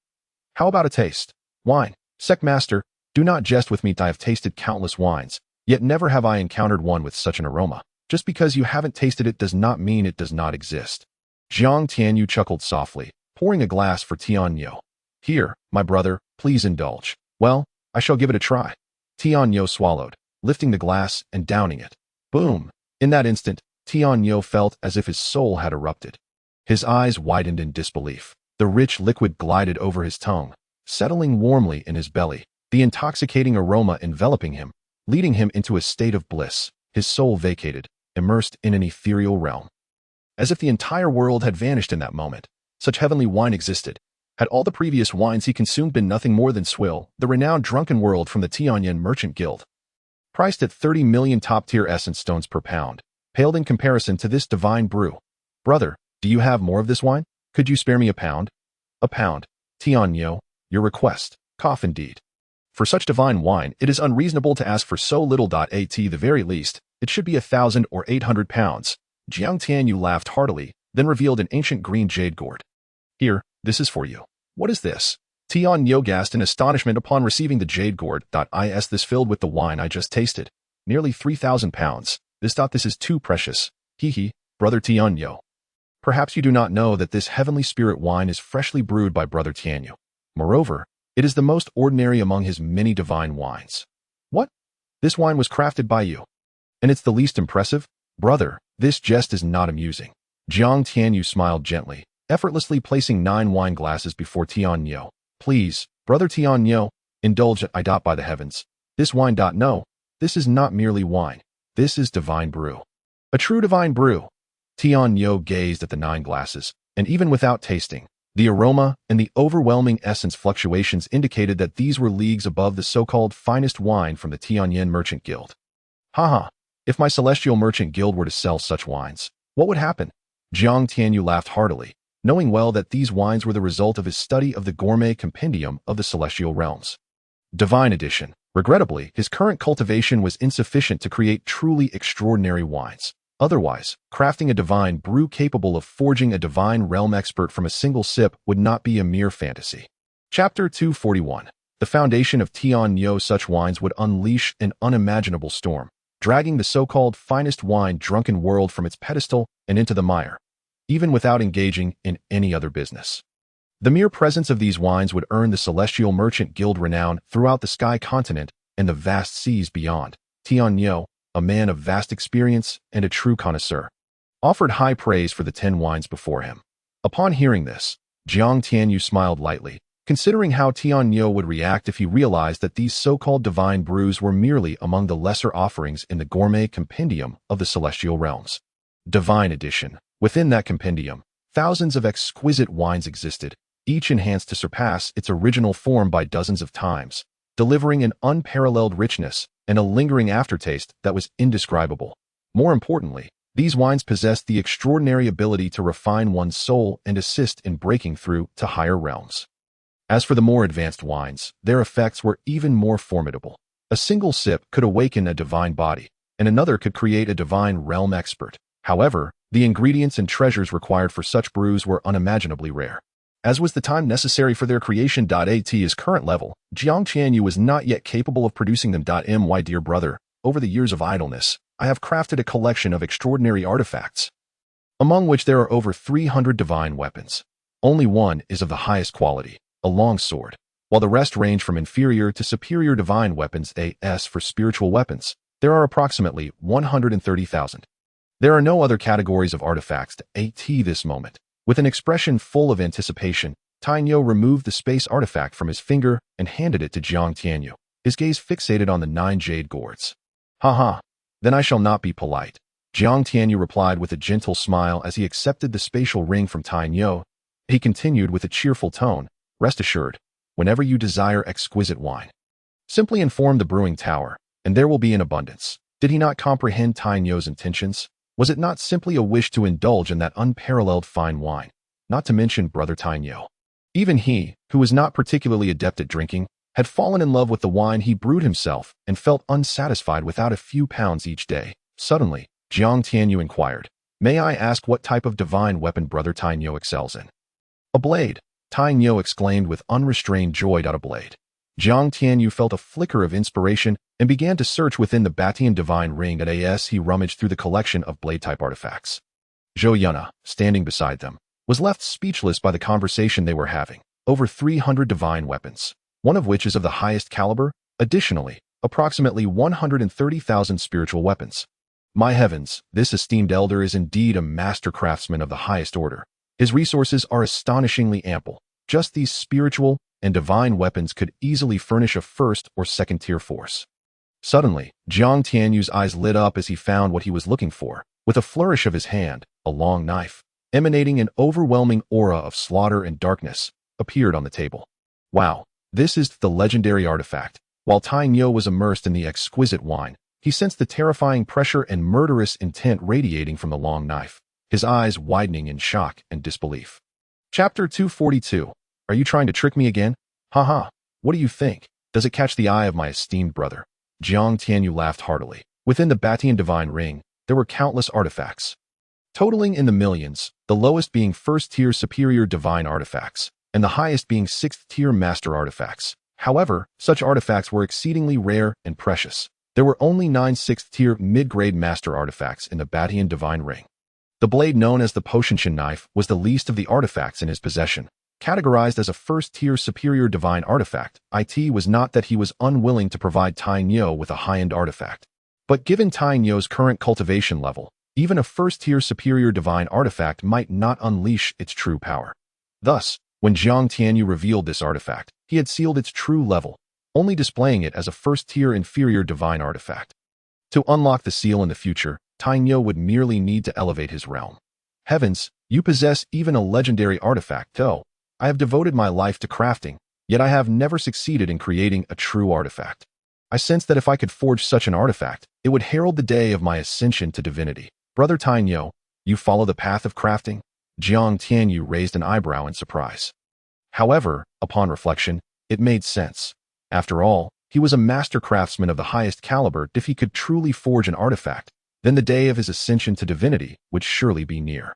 Speaker 1: How about a taste? Wine. Sect Master, do not jest with me. I have tasted countless wines, yet never have I encountered one with such an aroma. Just because you haven't tasted it does not mean it does not exist. Jiang Tianyu chuckled softly, pouring a glass for Tianyu. Here, my brother, please indulge. Well, I shall give it a try. Tianyu swallowed, lifting the glass and downing it. Boom! In that instant, Tianyu felt as if his soul had erupted. His eyes widened in disbelief. The rich liquid glided over his tongue, settling warmly in his belly, the intoxicating aroma enveloping him, leading him into a state of bliss. His soul vacated, immersed in an ethereal realm. As if the entire world had vanished in that moment, such heavenly wine existed. Had all the previous wines he consumed been nothing more than swill, the renowned drunken world from the Tianyan Merchant Guild, priced at 30 million top-tier essence stones per pound, paled in comparison to this divine brew. Brother, do you have more of this wine? Could you spare me a pound? A pound. Tianyu, your request. Cough indeed. For such divine wine, it is unreasonable to ask for so little. At the very least, it should be 1,000 or 800 pounds. Jiang Tianyu laughed heartily, then revealed an ancient green jade gourd. Here, this is for you. What is this? Tianyu gasped in astonishment upon receiving the jade gourd. Is this filled with the wine I just tasted? Nearly 3,000 pounds. This is too precious. Hee, brother Tianyu. Perhaps you do not know that this heavenly spirit wine is freshly brewed by Brother Tianyu. Moreover, it is the most ordinary among his many divine wines. What? This wine was crafted by you? And it's the least impressive? Brother, this jest is not amusing. Jiang Tianyu smiled gently, effortlessly placing 9 wine glasses before Tianyu. Please, Brother Tianyu, indulge it. By the heavens. This wine. No, this is not merely wine. This is divine brew. A true divine brew. Tianyu gazed at the 9 glasses, and even without tasting, the aroma and the overwhelming essence fluctuations indicated that these were leagues above the so-called finest wine from the Tianyin Merchant Guild. Haha, if my celestial merchant guild were to sell such wines, what would happen? Jiang Tianyu laughed heartily, knowing well that these wines were the result of his study of the gourmet compendium of the celestial realms. Divine Edition. Regrettably, his current cultivation was insufficient to create truly extraordinary wines. Otherwise, crafting a divine brew capable of forging a divine realm expert from a single sip would not be a mere fantasy. Chapter 241. The foundation of Tianyo. Such wines would unleash an unimaginable storm, dragging the so-called finest wine drunken world from its pedestal and into the mire, even without engaging in any other business. The mere presence of these wines would earn the Celestial Merchant Guild renown throughout the Sky Continent and the vast seas beyond. Tianyo, a man of vast experience and a true connoisseur, offered high praise for the 10 wines before him. Upon hearing this, Jiang Tianyu smiled lightly, considering how Tianyo would react if he realized that these so-called divine brews were merely among the lesser offerings in the gourmet compendium of the celestial realms. Divine Edition. Within that compendium, thousands of exquisite wines existed, each enhanced to surpass its original form by dozens of times, delivering an unparalleled richness and a lingering aftertaste that was indescribable. More importantly, these wines possessed the extraordinary ability to refine one's soul and assist in breaking through to higher realms. As for the more advanced wines, their effects were even more formidable. A single sip could awaken a divine body, and another could create a divine realm expert. However, the ingredients and treasures required for such brews were unimaginably rare, as was the time necessary for their creation. At his current level, Jiang Qianyu was not yet capable of producing them. My dear brother, over the years of idleness, I have crafted a collection of extraordinary artifacts, among which there are over 300 divine weapons. Only one is of the highest quality, a long sword, while the rest range from inferior to superior divine weapons. As for spiritual weapons, there are approximately 130,000. There are no other categories of artifacts. At this moment, with an expression full of anticipation, Tianyo removed the space artifact from his finger and handed it to Jiang Tianyu, his gaze fixated on the 9 jade gourds. Haha, then I shall not be polite. Jiang Tianyu replied with a gentle smile as he accepted the spatial ring from Tianyo. He continued with a cheerful tone, rest assured, whenever you desire exquisite wine, simply inform the brewing tower, and there will be in abundance. Did he not comprehend Tianyo's intentions? Was it not simply a wish to indulge in that unparalleled fine wine, not to mention brother Tianyo? Even he, who was not particularly adept at drinking, had fallen in love with the wine he brewed himself and felt unsatisfied without a few pounds each day. Suddenly, Jiang Tianyu inquired, "May I ask what type of divine weapon brother Tianyo excels in?" "A blade," Tianyo exclaimed with unrestrained joy. "A blade." Jiang Tianyu felt a flicker of inspiration and began to search within the Batian divine ring. As he rummaged through the collection of blade-type artifacts, Zhou Yuna, standing beside them, was left speechless by the conversation they were having. Over 300 divine weapons, one of which is of the highest caliber. Additionally, approximately 130,000 spiritual weapons. My heavens, this esteemed elder is indeed a master craftsman of the highest order. His resources are astonishingly ample. Just these spiritual and divine weapons could easily furnish a first or second tier force. Suddenly, Jiang Tianyu's eyes lit up as he found what he was looking for. With a flourish of his hand, a long knife, emanating an overwhelming aura of slaughter and darkness, appeared on the table. Wow, this is the legendary artifact. While Tianyo was immersed in the exquisite wine, he sensed the terrifying pressure and murderous intent radiating from the long knife, his eyes widening in shock and disbelief. Chapter 242. Are you trying to trick me again? Haha, what do you think? Does it catch the eye of my esteemed brother? Jiang Tianyu laughed heartily. Within the Batian divine ring, there were countless artifacts, totaling in the millions, the lowest being first-tier superior divine artifacts, and the highest being sixth-tier master artifacts. However, such artifacts were exceedingly rare and precious. There were only 9 sixth-tier mid-grade master artifacts in the Batian divine ring. The blade known as the Potientian knife was the least of the artifacts in his possession. Categorized as a first-tier superior divine artifact, it was not that he was unwilling to provide Tianyo with a high-end artifact. But given Tianyo's current cultivation level, even a first-tier superior divine artifact might not unleash its true power. Thus, when Jiang Tianyu revealed this artifact, he had sealed its true level, only displaying it as a first-tier inferior divine artifact. To unlock the seal in the future, Tianyo would merely need to elevate his realm. Heavens, you possess even a legendary artifact, though. I have devoted my life to crafting, yet I have never succeeded in creating a true artifact. I sense that if I could forge such an artifact, it would herald the day of my ascension to divinity. Brother Tainyo, you follow the path of crafting? Jiang Tianyu raised an eyebrow in surprise. However, upon reflection, it made sense. After all, he was a master craftsman of the highest caliber. If he could truly forge an artifact, then the day of his ascension to divinity would surely be near.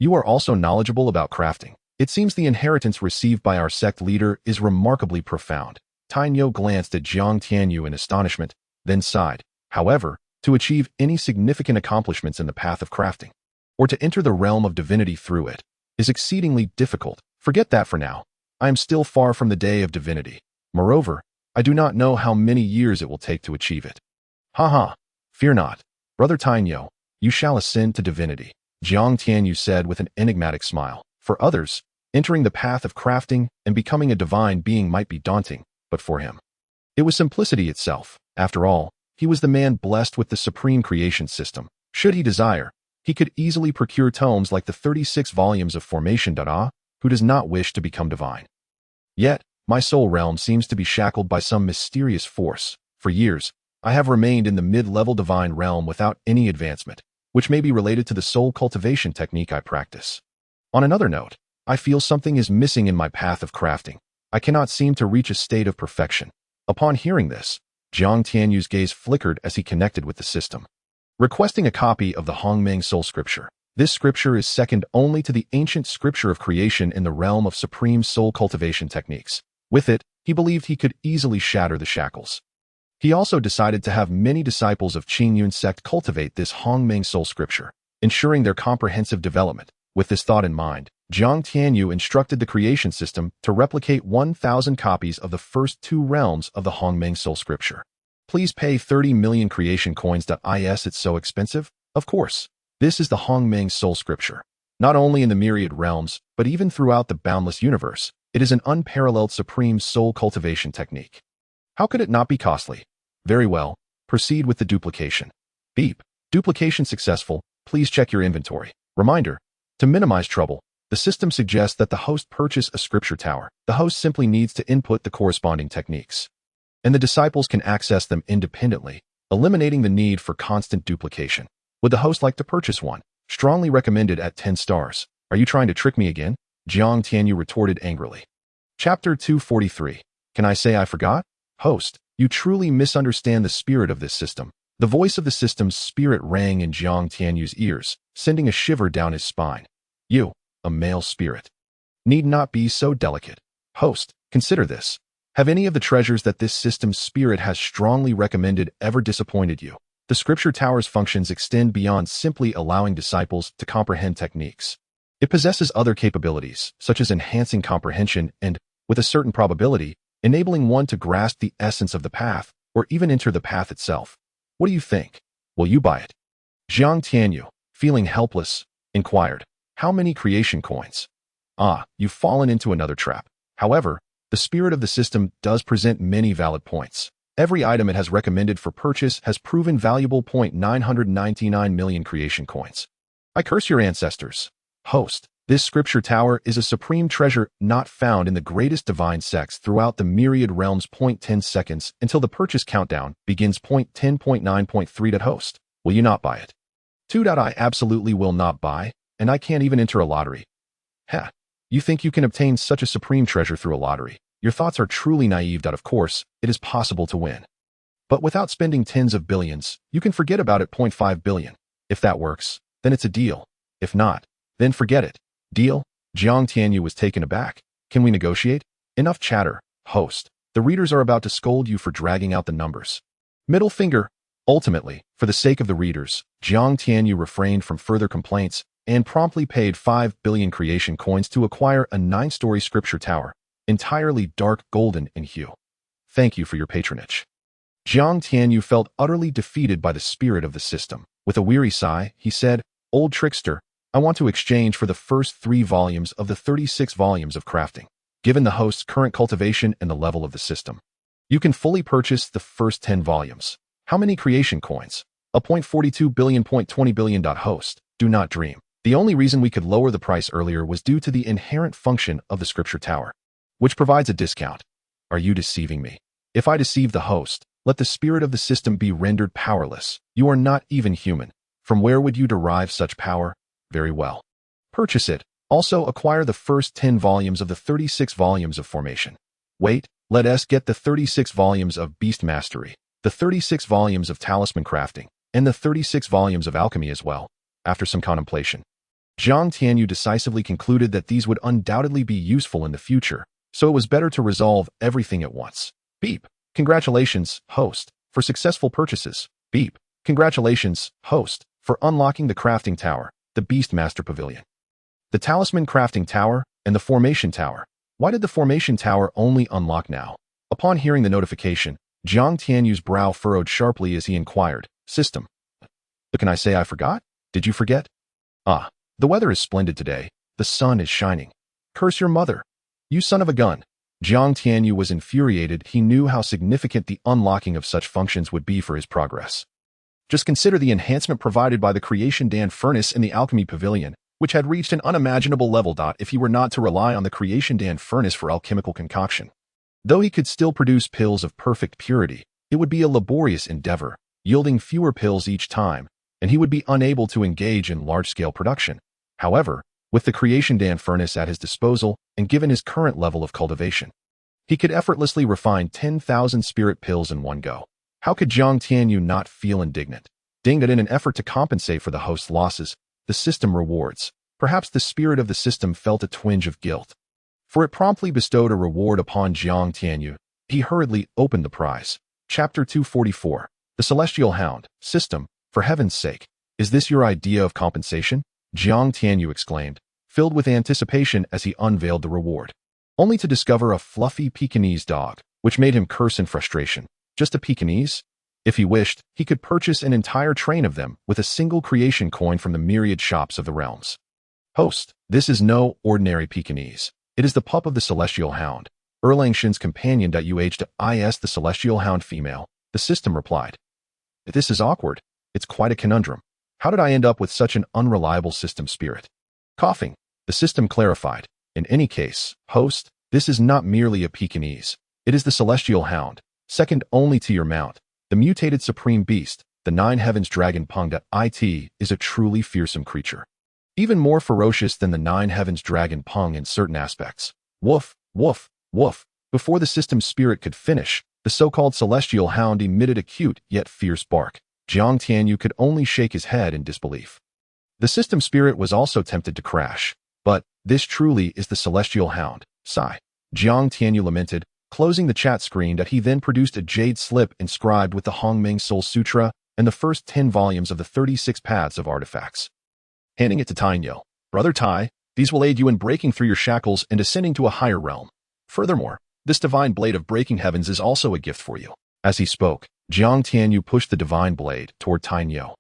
Speaker 1: You are also knowledgeable about crafting. It seems the inheritance received by our sect leader is remarkably profound. Tainyo glanced at Jiang Tianyu in astonishment, then sighed. However, to achieve any significant accomplishments in the path of crafting, or to enter the realm of divinity through it, is exceedingly difficult. Forget that for now. I am still far from the day of divinity. Moreover, I do not know how many years it will take to achieve it. Haha, fear not. Brother Tainyo, you shall ascend to divinity, Jiang Tianyu said with an enigmatic smile. For others, entering the path of crafting and becoming a divine being might be daunting, but for him, it was simplicity itself. After all, he was the man blessed with the supreme creation system. Should he desire, he could easily procure tomes like the 36 volumes of Formation. Who does not wish to become divine? Yet, my soul realm seems to be shackled by some mysterious force. For years, I have remained in the mid-level divine realm without any advancement, which may be related to the soul cultivation technique I practice. On another note, I feel something is missing in my path of crafting. I cannot seem to reach a state of perfection. Upon hearing this, Jiang Tianyu's gaze flickered as he connected with the system. Requesting a copy of the Hongmeng Soul Scripture. This scripture is second only to the ancient scripture of creation in the realm of supreme soul cultivation techniques. With it, he believed he could easily shatter the shackles. He also decided to have many disciples of Qingyun Sect cultivate this Hongmeng Soul Scripture, ensuring their comprehensive development. With this thought in mind, Jiang Tianyu instructed the creation system to replicate 1,000 copies of the first 2 realms of the Hongmeng Soul Scripture. Please pay 30 million creation coins. It's so expensive? Of course. This is the Hongmeng Soul Scripture. Not only in the myriad realms, but even throughout the boundless universe, it is an unparalleled supreme soul cultivation technique. How could it not be costly? Very well, proceed with the duplication. Beep. Duplication successful. Please check your inventory. Reminder. To minimize trouble, the system suggests that the host purchase a scripture tower. The host simply needs to input the corresponding techniques, and the disciples can access them independently, eliminating the need for constant duplication. Would the host like to purchase one? Strongly recommended at 10 stars. Are you trying to trick me again? Jiang Tianyu retorted angrily. Chapter 243. Can I say I forgot? Host, you truly misunderstand the spirit of this system. The voice of the system's spirit rang in Jiang Tianyu's ears, sending a shiver down his spine. You, a male spirit, need not be so delicate. Host, consider this. Have any of the treasures that this system's spirit has strongly recommended ever disappointed you? The scripture tower's functions extend beyond simply allowing disciples to comprehend techniques. It possesses other capabilities, such as enhancing comprehension and, with a certain probability, enabling one to grasp the essence of the path, or even enter the path itself. What do you think? Will you buy it? Jiang Tianyu, feeling helpless, inquired. How many creation coins? Ah, you've fallen into another trap. However, the spirit of the system does present many valid points. Every item it has recommended for purchase has proven valuable. 999 million creation coins. I curse your ancestors. Host, this scripture tower is a supreme treasure not found in the greatest divine sects throughout the myriad realms. 10 seconds until the purchase countdown begins. 10.9.3. Host, will you not buy it? 2. I absolutely will not buy, and I can't even enter a lottery. Heh, you think you can obtain such a supreme treasure through a lottery? Your thoughts are truly naive. Of course, it is possible to win. But without spending tens of billions, you can forget about it. 5 billion. If that works, then it's a deal. If not, then forget it. Deal? Jiang Tianyu was taken aback. Can we negotiate? Enough chatter, host. The readers are about to scold you for dragging out the numbers. Middle finger. Ultimately, for the sake of the readers, Jiang Tianyu refrained from further complaints and promptly paid 5 billion creation coins to acquire a 9-story scripture tower, entirely dark golden in hue. Thank you for your patronage. Jiang Tianyu felt utterly defeated by the spirit of the system. With a weary sigh, he said, Old trickster, I want to exchange for the first 3 volumes of the 36 volumes of crafting. Given the host's current cultivation and the level of the system, you can fully purchase the first 10 volumes. How many creation coins? A 0.42 billion, 0.20 billion. Host, do not dream. The only reason we could lower the price earlier was due to the inherent function of the scripture tower, which provides a discount. Are you deceiving me? If I deceive the host, let the spirit of the system be rendered powerless. You are not even human. From where would you derive such power? Very well. Purchase it. Also acquire the first 10 volumes of the 36 volumes of formation. Wait, let us get the 36 volumes of beast mastery, the 36 volumes of talisman crafting, and the 36 volumes of alchemy as well. After some contemplation, Jiang Tianyu decisively concluded that these would undoubtedly be useful in the future, so it was better to resolve everything at once. Beep. Congratulations, host, for successful purchases. Beep. Congratulations, host, for unlocking the crafting tower, the Beastmaster Pavilion, the Talisman Crafting Tower, and the Formation Tower. Why did the Formation Tower only unlock now? Upon hearing the notification, Jiang Tianyu's brow furrowed sharply as he inquired, System. But can I say I forgot? Did you forget? Ah, the weather is splendid today. The sun is shining. Curse your mother. You son of a gun. Jiang Tianyu was infuriated. He knew how significant the unlocking of such functions would be for his progress. Just consider the enhancement provided by the Creation Dan furnace in the Alchemy Pavilion, which had reached an unimaginable level. If he were not to rely on the Creation Dan furnace for alchemical concoction. Though he could still produce pills of perfect purity, it would be a laborious endeavor, yielding fewer pills each time, and he would be unable to engage in large-scale production. However, with the Creation Dan furnace at his disposal, and given his current level of cultivation, he could effortlessly refine 10,000 spirit pills in one go. How could Jiang Tianyu not feel indignant? Ding that in an effort to compensate for the host's losses, the system rewards. Perhaps the spirit of the system felt a twinge of guilt, for it promptly bestowed a reward upon Jiang Tianyu. He hurriedly opened the prize. Chapter 244. The Celestial Hound. System, for heaven's sake, is this your idea of compensation? Jiang Tianyu exclaimed, filled with anticipation as he unveiled the reward, only to discover a fluffy Pekingese dog, which made him curse in frustration. Just a Pekingese? If he wished, he could purchase an entire train of them with a single creation coin from the myriad shops of the realms. Host, this is no ordinary Pekingese. It is the pup of the Celestial Hound, Erlangshan's companion. Is the Celestial Hound female? The system replied. This is awkward. It's quite a conundrum. How did I end up with such an unreliable system spirit? Coughing, the system clarified. In any case, host, this is not merely a Pekingese. It is the Celestial Hound, second only to your mount, the mutated supreme beast, the Nine Heavens Dragon Pung. It is a truly fearsome creature, even more ferocious than the Nine Heavens Dragon Pung in certain aspects. Woof, woof, woof. Before the system spirit could finish, the so-called Celestial Hound emitted a cute yet fierce bark. Jiang Tianyu could only shake his head in disbelief. The system spirit was also tempted to crash, but this truly is the Celestial Hound. Sigh. Jiang Tianyu lamented, closing the chat screen. He then produced a jade slip inscribed with the Hongmeng Soul Sutra and the first 10 volumes of the 36 Paths of Artifacts. Handing it to Tainyo. Brother Tai, these will aid you in breaking through your shackles and ascending to a higher realm. Furthermore, this divine blade of breaking heavens is also a gift for you. As he spoke, Jiang Tianyu pushed the divine blade toward Tainyo.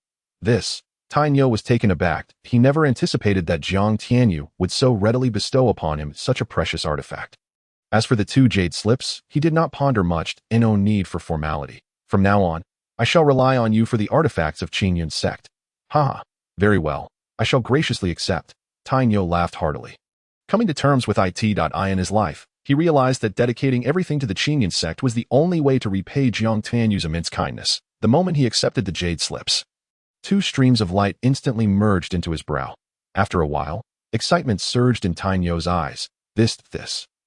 Speaker 1: Tainyo was taken aback. He never anticipated that Jiang Tianyu would so readily bestow upon him such a precious artifact. As for the 2 jade slips, he did not ponder much, and no need for formality. From now on, I shall rely on you for the artifacts of Qingyun Sect. Haha, very well. I shall graciously accept. Tainyo laughed heartily. Coming to terms with in his life, he realized that dedicating everything to the Qingyun Sect was the only way to repay Jiang Tianyu's immense kindness. The moment he accepted the jade slips, 2 streams of light instantly merged into his brow. After a while, excitement surged in Tainyo's eyes. This.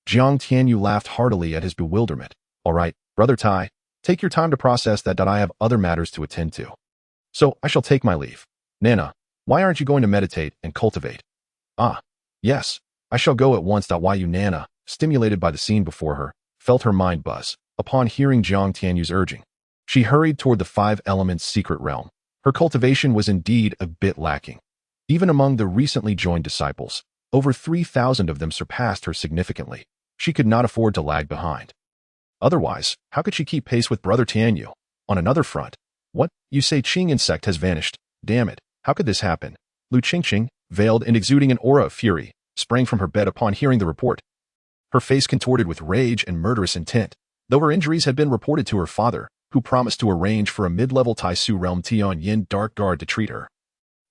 Speaker 1: Jiang Tianyu laughed heartily at his bewilderment. All right, Brother Tai, take your time to process that. I have other matters to attend to. So I shall take my leave. Nana, why aren't you going to meditate and cultivate? Ah, yes, I shall go at once. Why you Nana, stimulated by the scene before her, felt her mind buzz. Upon hearing Jiang Tianyu's urging, she hurried toward the 5 Elements secret realm. Her cultivation was indeed a bit lacking. Even among the recently joined disciples, over 3,000 of them surpassed her significantly. She could not afford to lag behind. Otherwise, how could she keep pace with Brother Tianyu? On another front, what? You say Qingyun Sect has vanished? Damn it, how could this happen? Lu Qingqing, veiled and exuding an aura of fury, sprang from her bed upon hearing the report. Her face contorted with rage and murderous intent, though her injuries had been reported to her father, who promised to arrange for a mid-level Taisu realm Tian Yin Dark Guard to treat her.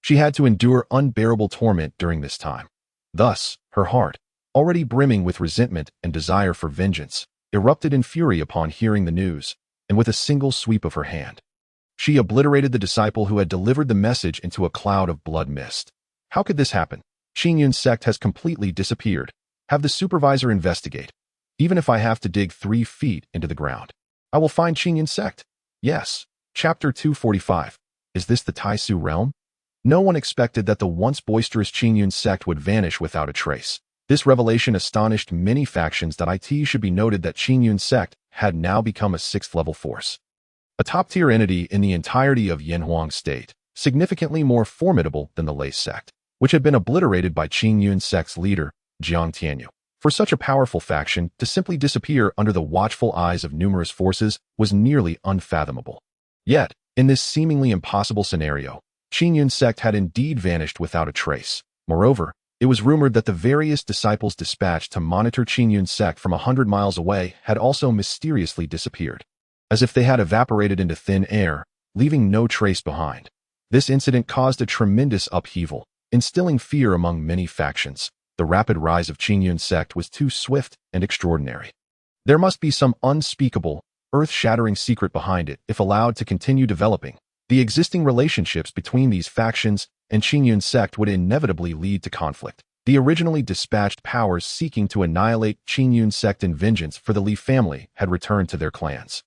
Speaker 1: She had to endure unbearable torment during this time. Thus, her heart, already brimming with resentment and desire for vengeance, erupted in fury upon hearing the news, and with a single sweep of her hand, she obliterated the disciple who had delivered the message into a cloud of blood mist. How could this happen? Qingyun Sect has completely disappeared. Have the supervisor investigate. Even if I have to dig 3 feet into the ground, I will find Qingyun Sect. Yes. Chapter 245. Is this the Taisu realm? No one expected that the once boisterous Qingyun Sect would vanish without a trace. This revelation astonished many factions. It should be noted that Qingyun Sect had now become a 6th-level force, a top-tier entity in the entirety of Yanhuang State, significantly more formidable than the Lei Sect, which had been obliterated by Qingyun Sect's leader, Jiang Tianyu. For such a powerful faction to simply disappear under the watchful eyes of numerous forces was nearly unfathomable. Yet, in this seemingly impossible scenario, Qingyun Sect had indeed vanished without a trace. Moreover, it was rumored that the various disciples dispatched to monitor Qingyun Sect from 100 miles away had also mysteriously disappeared, as if they had evaporated into thin air, leaving no trace behind. This incident caused a tremendous upheaval, instilling fear among many factions. The rapid rise of Qingyun Sect was too swift and extraordinary. There must be some unspeakable, earth-shattering secret behind it if allowed to continue developing. The existing relationships between these factions and Qingyun Sect would inevitably lead to conflict. The originally dispatched powers seeking to annihilate Qingyun Sect in vengeance for the Li family had returned to their clans,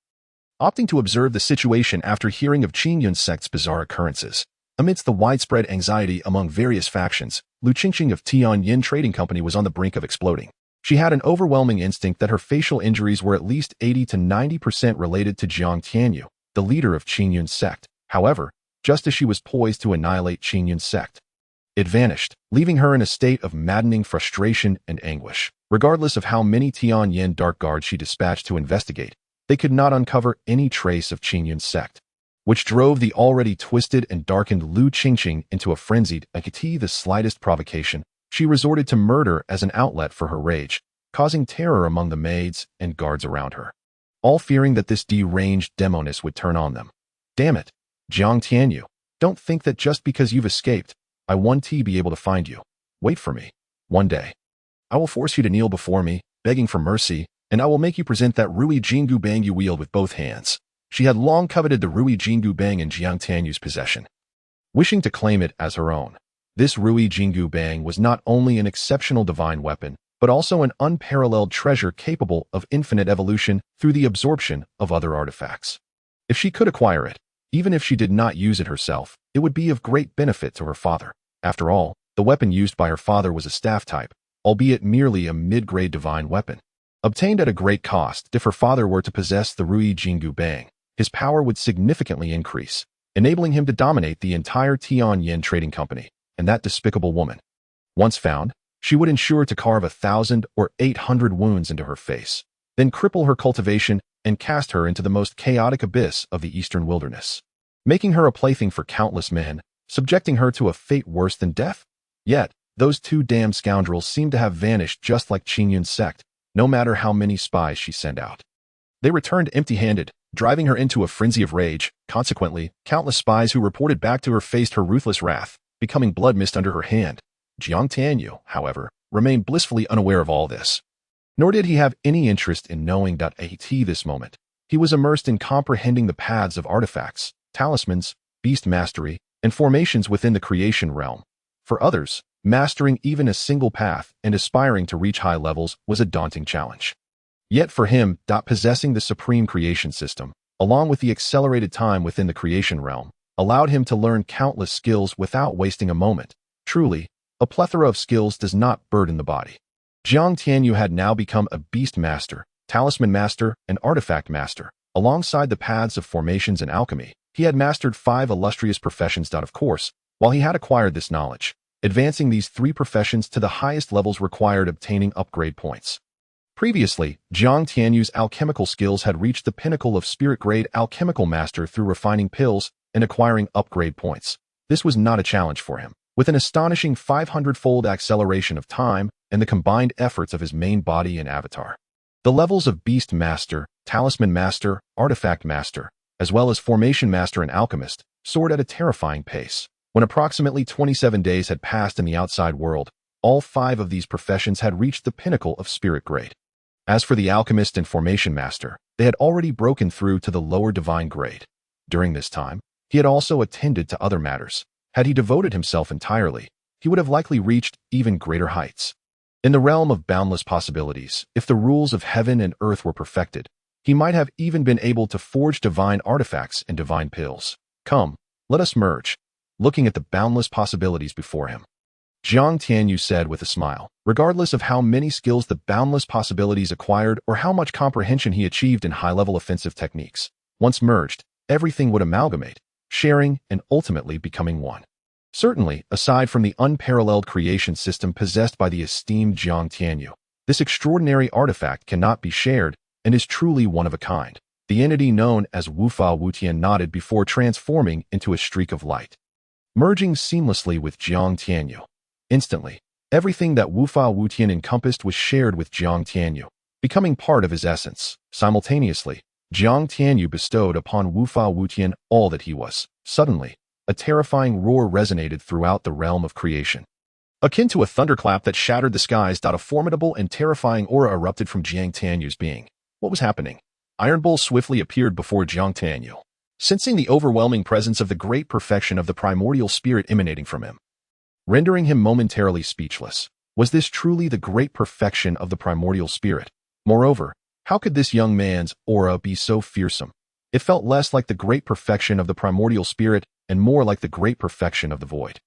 Speaker 1: opting to observe the situation after hearing of Qingyun Sect's bizarre occurrences. Amidst the widespread anxiety among various factions, Lu Qingqing of Tianyin Trading Company was on the brink of exploding. She had an overwhelming instinct that her facial injuries were at least 80 to 90% related to Jiang Tianyu, the leader of Qingyun Sect. However, just as she was poised to annihilate Qingyun Sect, it vanished, leaving her in a state of maddening frustration and anguish. Regardless of how many Tianyin Dark Guards she dispatched to investigate, they could not uncover any trace of Qingyun Sect, which drove the already twisted and darkened Lu Qingqing into a frenzied. At the slightest provocation, she resorted to murder as an outlet for her rage, causing terror among the maids and guards around her, all fearing that this deranged demoness would turn on them. Damn it, Jiang Tianyu, don't think that just because you've escaped, I won't be able to find you. Wait for me. One day, I will force you to kneel before me, begging for mercy, and I will make you present that Ruyi Jingu bang you wield with both hands. She had long coveted the Ruyi Jingu bang in Jiang Tianyu's possession, wishing to claim it as her own. This Ruyi Jingu bang was not only an exceptional divine weapon, but also an unparalleled treasure capable of infinite evolution through the absorption of other artifacts. If she could acquire it, even if she did not use it herself, it would be of great benefit to her father. After all, the weapon used by her father was a staff type, albeit merely a mid-grade divine weapon, obtained at a great cost. If her father were to possess the Ruyi Jingu bang, his power would significantly increase, enabling him to dominate the entire Tianyin Trading Company. And that despicable woman, once found, she would ensure to carve 1,000 or 800 wounds into her face, then cripple her cultivation and cast her into the most chaotic abyss of the eastern wilderness, making her a plaything for countless men, subjecting her to a fate worse than death. Yet, those two damned scoundrels seem to have vanished just like Qingyun Sect, no matter how many spies she sent out. They returned empty-handed, driving her into a frenzy of rage. Consequently, countless spies who reported back to her faced her ruthless wrath, becoming blood mist under her hand. Jiang Tianyu, however, remained blissfully unaware of all this. Nor did he have any interest in knowing that at this moment, he was immersed in comprehending the paths of artifacts, talismans, beast mastery, and formations within the creation realm. For others, mastering even a single path and aspiring to reach high levels was a daunting challenge. Yet for him, possessing the supreme creation system, along with the accelerated time within the creation realm, allowed him to learn countless skills without wasting a moment. Truly, a plethora of skills does not burden the body. Jiang Tianyu had now become a beast master, talisman master, and artifact master. Alongside the paths of formations and alchemy, he had mastered 5 illustrious professions. Of course, while he had acquired this knowledge, advancing these 3 professions to the highest levels required obtaining upgrade points. Previously, Jiang Tianyu's alchemical skills had reached the pinnacle of spirit-grade alchemical master through refining pills and acquiring upgrade points. This was not a challenge for him. With an astonishing 500-fold acceleration of time and the combined efforts of his main body and avatar, the levels of Beast Master, Talisman Master, Artifact Master, as well as Formation Master and Alchemist, soared at a terrifying pace. When approximately 27 days had passed in the outside world, all 5 of these professions had reached the pinnacle of spirit grade. As for the alchemist and formation master, they had already broken through to the lower divine grade. During this time, he had also attended to other matters. Had he devoted himself entirely, he would have likely reached even greater heights. In the realm of boundless possibilities, if the rules of heaven and earth were perfected, he might have even been able to forge divine artifacts and divine pills. Come, let us merge. Looking at the boundless possibilities before him, Jiang Tianyu said with a smile, regardless of how many skills the boundless possibilities acquired or how much comprehension he achieved in high-level offensive techniques. Once merged, everything would amalgamate, sharing and ultimately becoming one. Certainly, aside from the unparalleled creation system possessed by the esteemed Jiang Tianyu, this extraordinary artifact cannot be shared and is truly one of a kind. The entity known as Wufa Wutian nodded before transforming into a streak of light, merging seamlessly with Jiang Tianyu. Instantly, everything that Wufa Wutian encompassed was shared with Jiang Tianyu, becoming part of his essence. Simultaneously, Jiang Tianyu bestowed upon Wufa Wutian all that he was. Suddenly, a terrifying roar resonated throughout the realm of creation. Akin to a thunderclap that shattered the skies, a formidable and terrifying aura erupted from Jiang Tianyu's being. What was happening? Iron Bull swiftly appeared before Jiang Tianyu, sensing the overwhelming presence of the great perfection of the primordial spirit emanating from him, rendering him momentarily speechless. Was this truly the great perfection of the primordial spirit? Moreover, how could this young man's aura be so fearsome? It felt less like the great perfection of the primordial spirit and more like the great perfection of the void.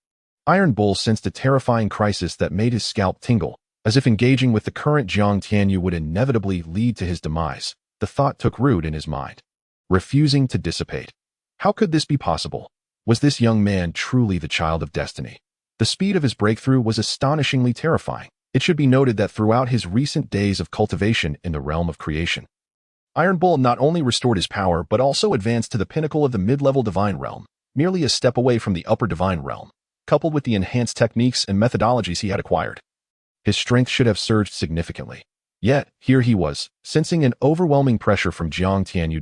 Speaker 1: Iron Bull sensed a terrifying crisis that made his scalp tingle, as if engaging with the current Jiang Tianyu would inevitably lead to his demise. The thought took root in his mind, refusing to dissipate. How could this be possible? Was this young man truly the child of destiny? The speed of his breakthrough was astonishingly terrifying. It should be noted that throughout his recent days of cultivation in the realm of creation, Iron Bull not only restored his power but also advanced to the pinnacle of the mid-level divine realm, merely a step away from the upper divine realm. Coupled with the enhanced techniques and methodologies he had acquired, his strength should have surged significantly. Yet, here he was, sensing an overwhelming pressure from Jiang Tianyu.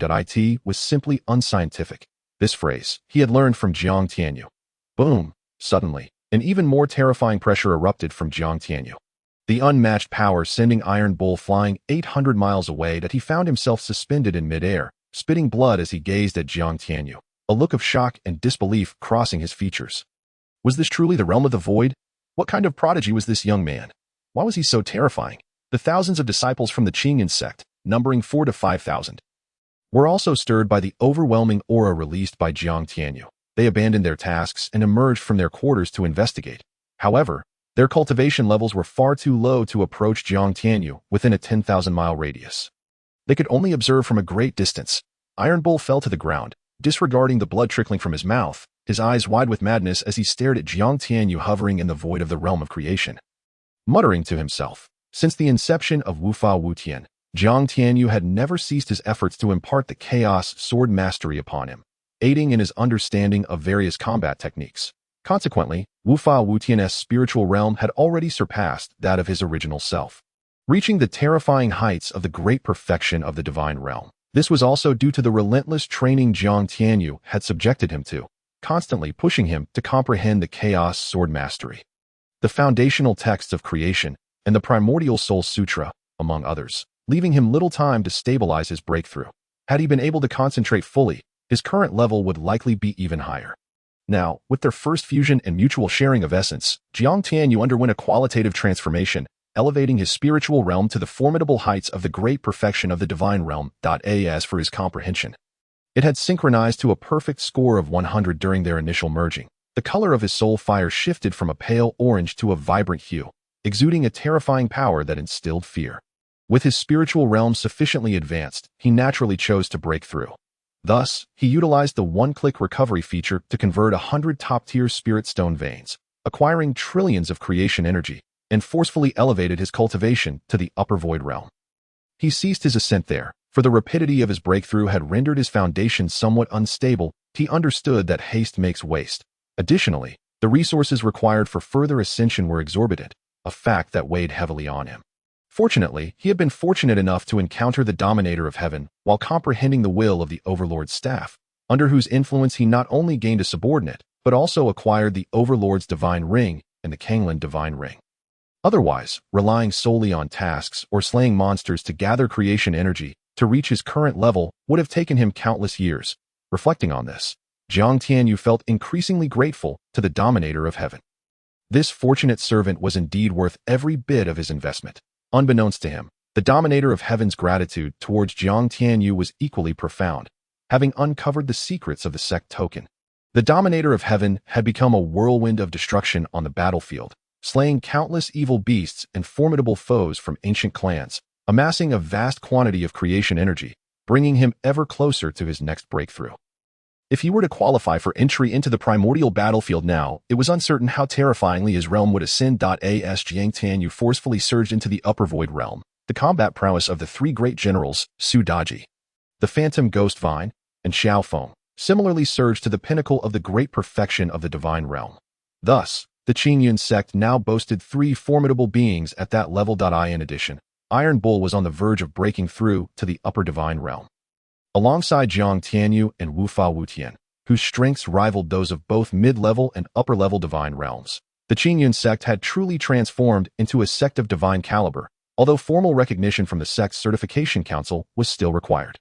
Speaker 1: It was simply unscientific. This phrase he had learned from Jiang Tianyu. Boom! Suddenly, an even more terrifying pressure erupted from Jiang Tianyu. The unmatched power sending Iron Bull flying 800 miles away. He found himself suspended in midair, spitting blood as he gazed at Jiang Tianyu, a look of shock and disbelief crossing his features. Was this truly the realm of the void? What kind of prodigy was this young man? Why was he so terrifying? The thousands of disciples from the Qingyun Sect, numbering 4,000 to 5,000, were also stirred by the overwhelming aura released by Jiang Tianyu. They abandoned their tasks and emerged from their quarters to investigate. However, their cultivation levels were far too low to approach Jiang Tianyu within a 10,000-mile radius. They could only observe from a great distance. Iron Bull fell to the ground, disregarding the blood trickling from his mouth, his eyes wide with madness as he stared at Jiang Tianyu hovering in the void of the realm of creation. Muttering to himself, since the inception of Wufa Wutian, Jiang Tianyu had never ceased his efforts to impart the chaos sword mastery upon him, aiding in his understanding of various combat techniques. Consequently, Wufa Wutian's spiritual realm had already surpassed that of his original self, reaching the terrifying heights of the great perfection of the divine realm. This was also due to the relentless training Jiang Tianyu had subjected him to, constantly pushing him to comprehend the chaos sword mastery, the foundational texts of creation, and the primordial soul sutra, among others, leaving him little time to stabilize his breakthrough. Had he been able to concentrate fully, his current level would likely be even higher. Now, with their first fusion and mutual sharing of essence, Jiang Tianyu underwent a qualitative transformation, elevating his spiritual realm to the formidable heights of the great perfection of the divine realm. As for his comprehension, it had synchronized to a perfect score of 100 during their initial merging. The color of his soul fire shifted from a pale orange to a vibrant hue, exuding a terrifying power that instilled fear. With his spiritual realm sufficiently advanced, he naturally chose to break through. Thus, he utilized the one-click recovery feature to convert 100 top-tier spirit stone veins, acquiring trillions of creation energy, and forcefully elevated his cultivation to the upper void realm. He ceased his ascent there, for the rapidity of his breakthrough had rendered his foundation somewhat unstable. He understood that haste makes waste. Additionally, the resources required for further ascension were exorbitant, a fact that weighed heavily on him. Fortunately, he had been fortunate enough to encounter the Dominator of Heaven while comprehending the will of the Overlord's staff, under whose influence he not only gained a subordinate, but also acquired the Overlord's Divine Ring and the Qingyun Divine Ring. Otherwise, relying solely on tasks or slaying monsters to gather creation energy to reach his current level would have taken him countless years. Reflecting on this, Jiang Tianyu felt increasingly grateful to the Dominator of Heaven. This fortunate servant was indeed worth every bit of his investment. Unbeknownst to him, the Dominator of Heaven's gratitude towards Jiang Tianyu was equally profound, having uncovered the secrets of the sect token. The Dominator of Heaven had become a whirlwind of destruction on the battlefield, slaying countless evil beasts and formidable foes from ancient clans, amassing a vast quantity of creation energy, bringing him ever closer to his next breakthrough. If he were to qualify for entry into the primordial battlefield now, it was uncertain how terrifyingly his realm would ascend. As Jiang Tianyu forcefully surged into the upper void realm, the combat prowess of the three great generals, Su Daji, the Phantom Ghost Vine, and Xiao Feng, similarly surged to the pinnacle of the great perfection of the divine realm. Thus, the Qingyun Sect now boasted three formidable beings at that level. In addition, Iron Bull was on the verge of breaking through to the upper divine realm. Alongside Jiang Tianyu and Wufa Wutian, whose strengths rivaled those of both mid-level and upper-level divine realms, the Qingyun Sect had truly transformed into a sect of divine caliber, although formal recognition from the sect's certification council was still required.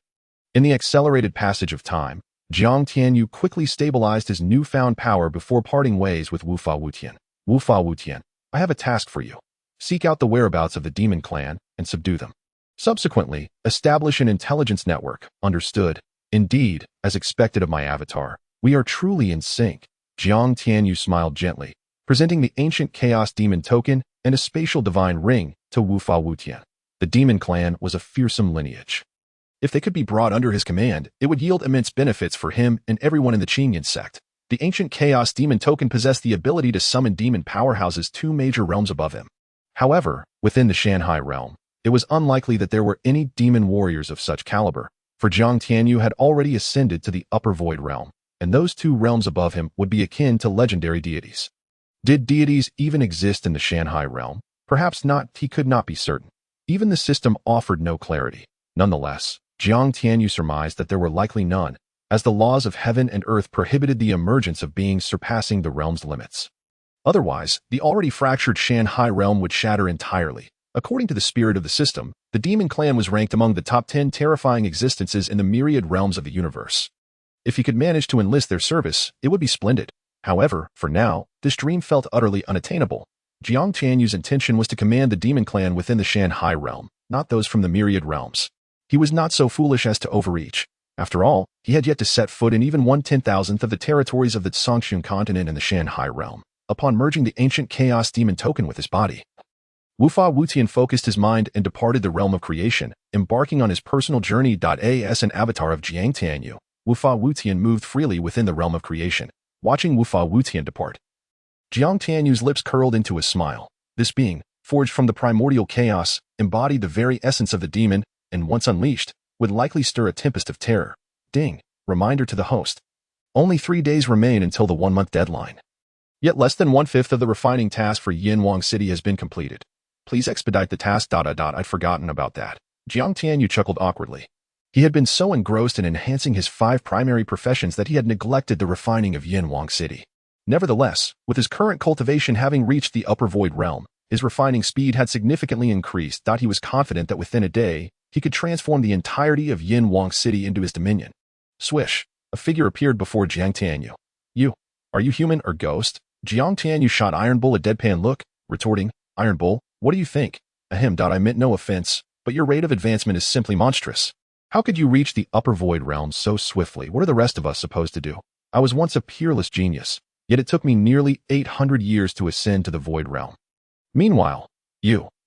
Speaker 1: In the accelerated passage of time, Jiang Tianyu quickly stabilized his newfound power before parting ways with Wufa Wutian. Wufa Wutian, I have a task for you. Seek out the whereabouts of the demon clan and subdue them. Subsequently, establish an intelligence network. Understood. Indeed, as expected of my avatar, we are truly in sync. Jiang Tianyu smiled gently, presenting the ancient chaos demon token and a spatial divine ring to Wufa Wutian. The demon clan was a fearsome lineage. If they could be brought under his command, it would yield immense benefits for him and everyone in the Qingyun Sect. The ancient chaos demon token possessed the ability to summon demon powerhouses 2 major realms above him. However, within the Shanhai realm, it was unlikely that there were any demon warriors of such caliber, for Jiang Tianyu had already ascended to the upper void realm, and those 2 realms above him would be akin to legendary deities. Did deities even exist in the Shanhai realm? Perhaps not. He could not be certain. Even the system offered no clarity. Nonetheless, Jiang Tianyu surmised that there were likely none, as the laws of heaven and earth prohibited the emergence of beings surpassing the realm's limits. Otherwise, the already fractured Shanhai realm would shatter entirely. According to the spirit of the system, the demon clan was ranked among the top 10 terrifying existences in the myriad realms of the universe. If he could manage to enlist their service, it would be splendid. However, for now, this dream felt utterly unattainable. Jiang Tianyu's intention was to command the demon clan within the Shanhai realm, not those from the myriad realms. He was not so foolish as to overreach. After all, he had yet to set foot in even 1/10,000th of the territories of the Zhongxun continent in the Shanhai realm, upon merging the ancient chaos demon token with his body. Wufa Wutian focused his mind and departed the realm of creation, embarking on his personal journey. As an avatar of Jiang Tianyu, Wufa Wutian moved freely within the realm of creation, watching Wufa Wutian depart. Jiang Tianyu's lips curled into a smile. This being, forged from the primordial chaos, embodied the very essence of the demon, and once unleashed, would likely stir a tempest of terror. Ding. Reminder to the host. Only 3 days remain until the 1-month deadline. Yet less than 1/5 of the refining task for Yinhuang City has been completed. Please expedite the task. I'd forgotten about that. Jiang Tianyu chuckled awkwardly. He had been so engrossed in enhancing his 5 primary professions that he had neglected the refining of Yinhuang City. Nevertheless, with his current cultivation having reached the upper void realm, his refining speed had significantly increased. He was confident that within a day, he could transform the entirety of Yinhuang City into his dominion. Swish, a figure appeared before Jiang Tianyu. Are you human or ghost? Jiang Tianyu shot Iron Bull a deadpan look, retorting, Iron Bull, what do you think? Ahem. I meant no offense, but your rate of advancement is simply monstrous. How could you reach the upper void realm so swiftly? What are the rest of us supposed to do? I was once a peerless genius, yet it took me nearly 800 years to ascend to the void realm. Meanwhile,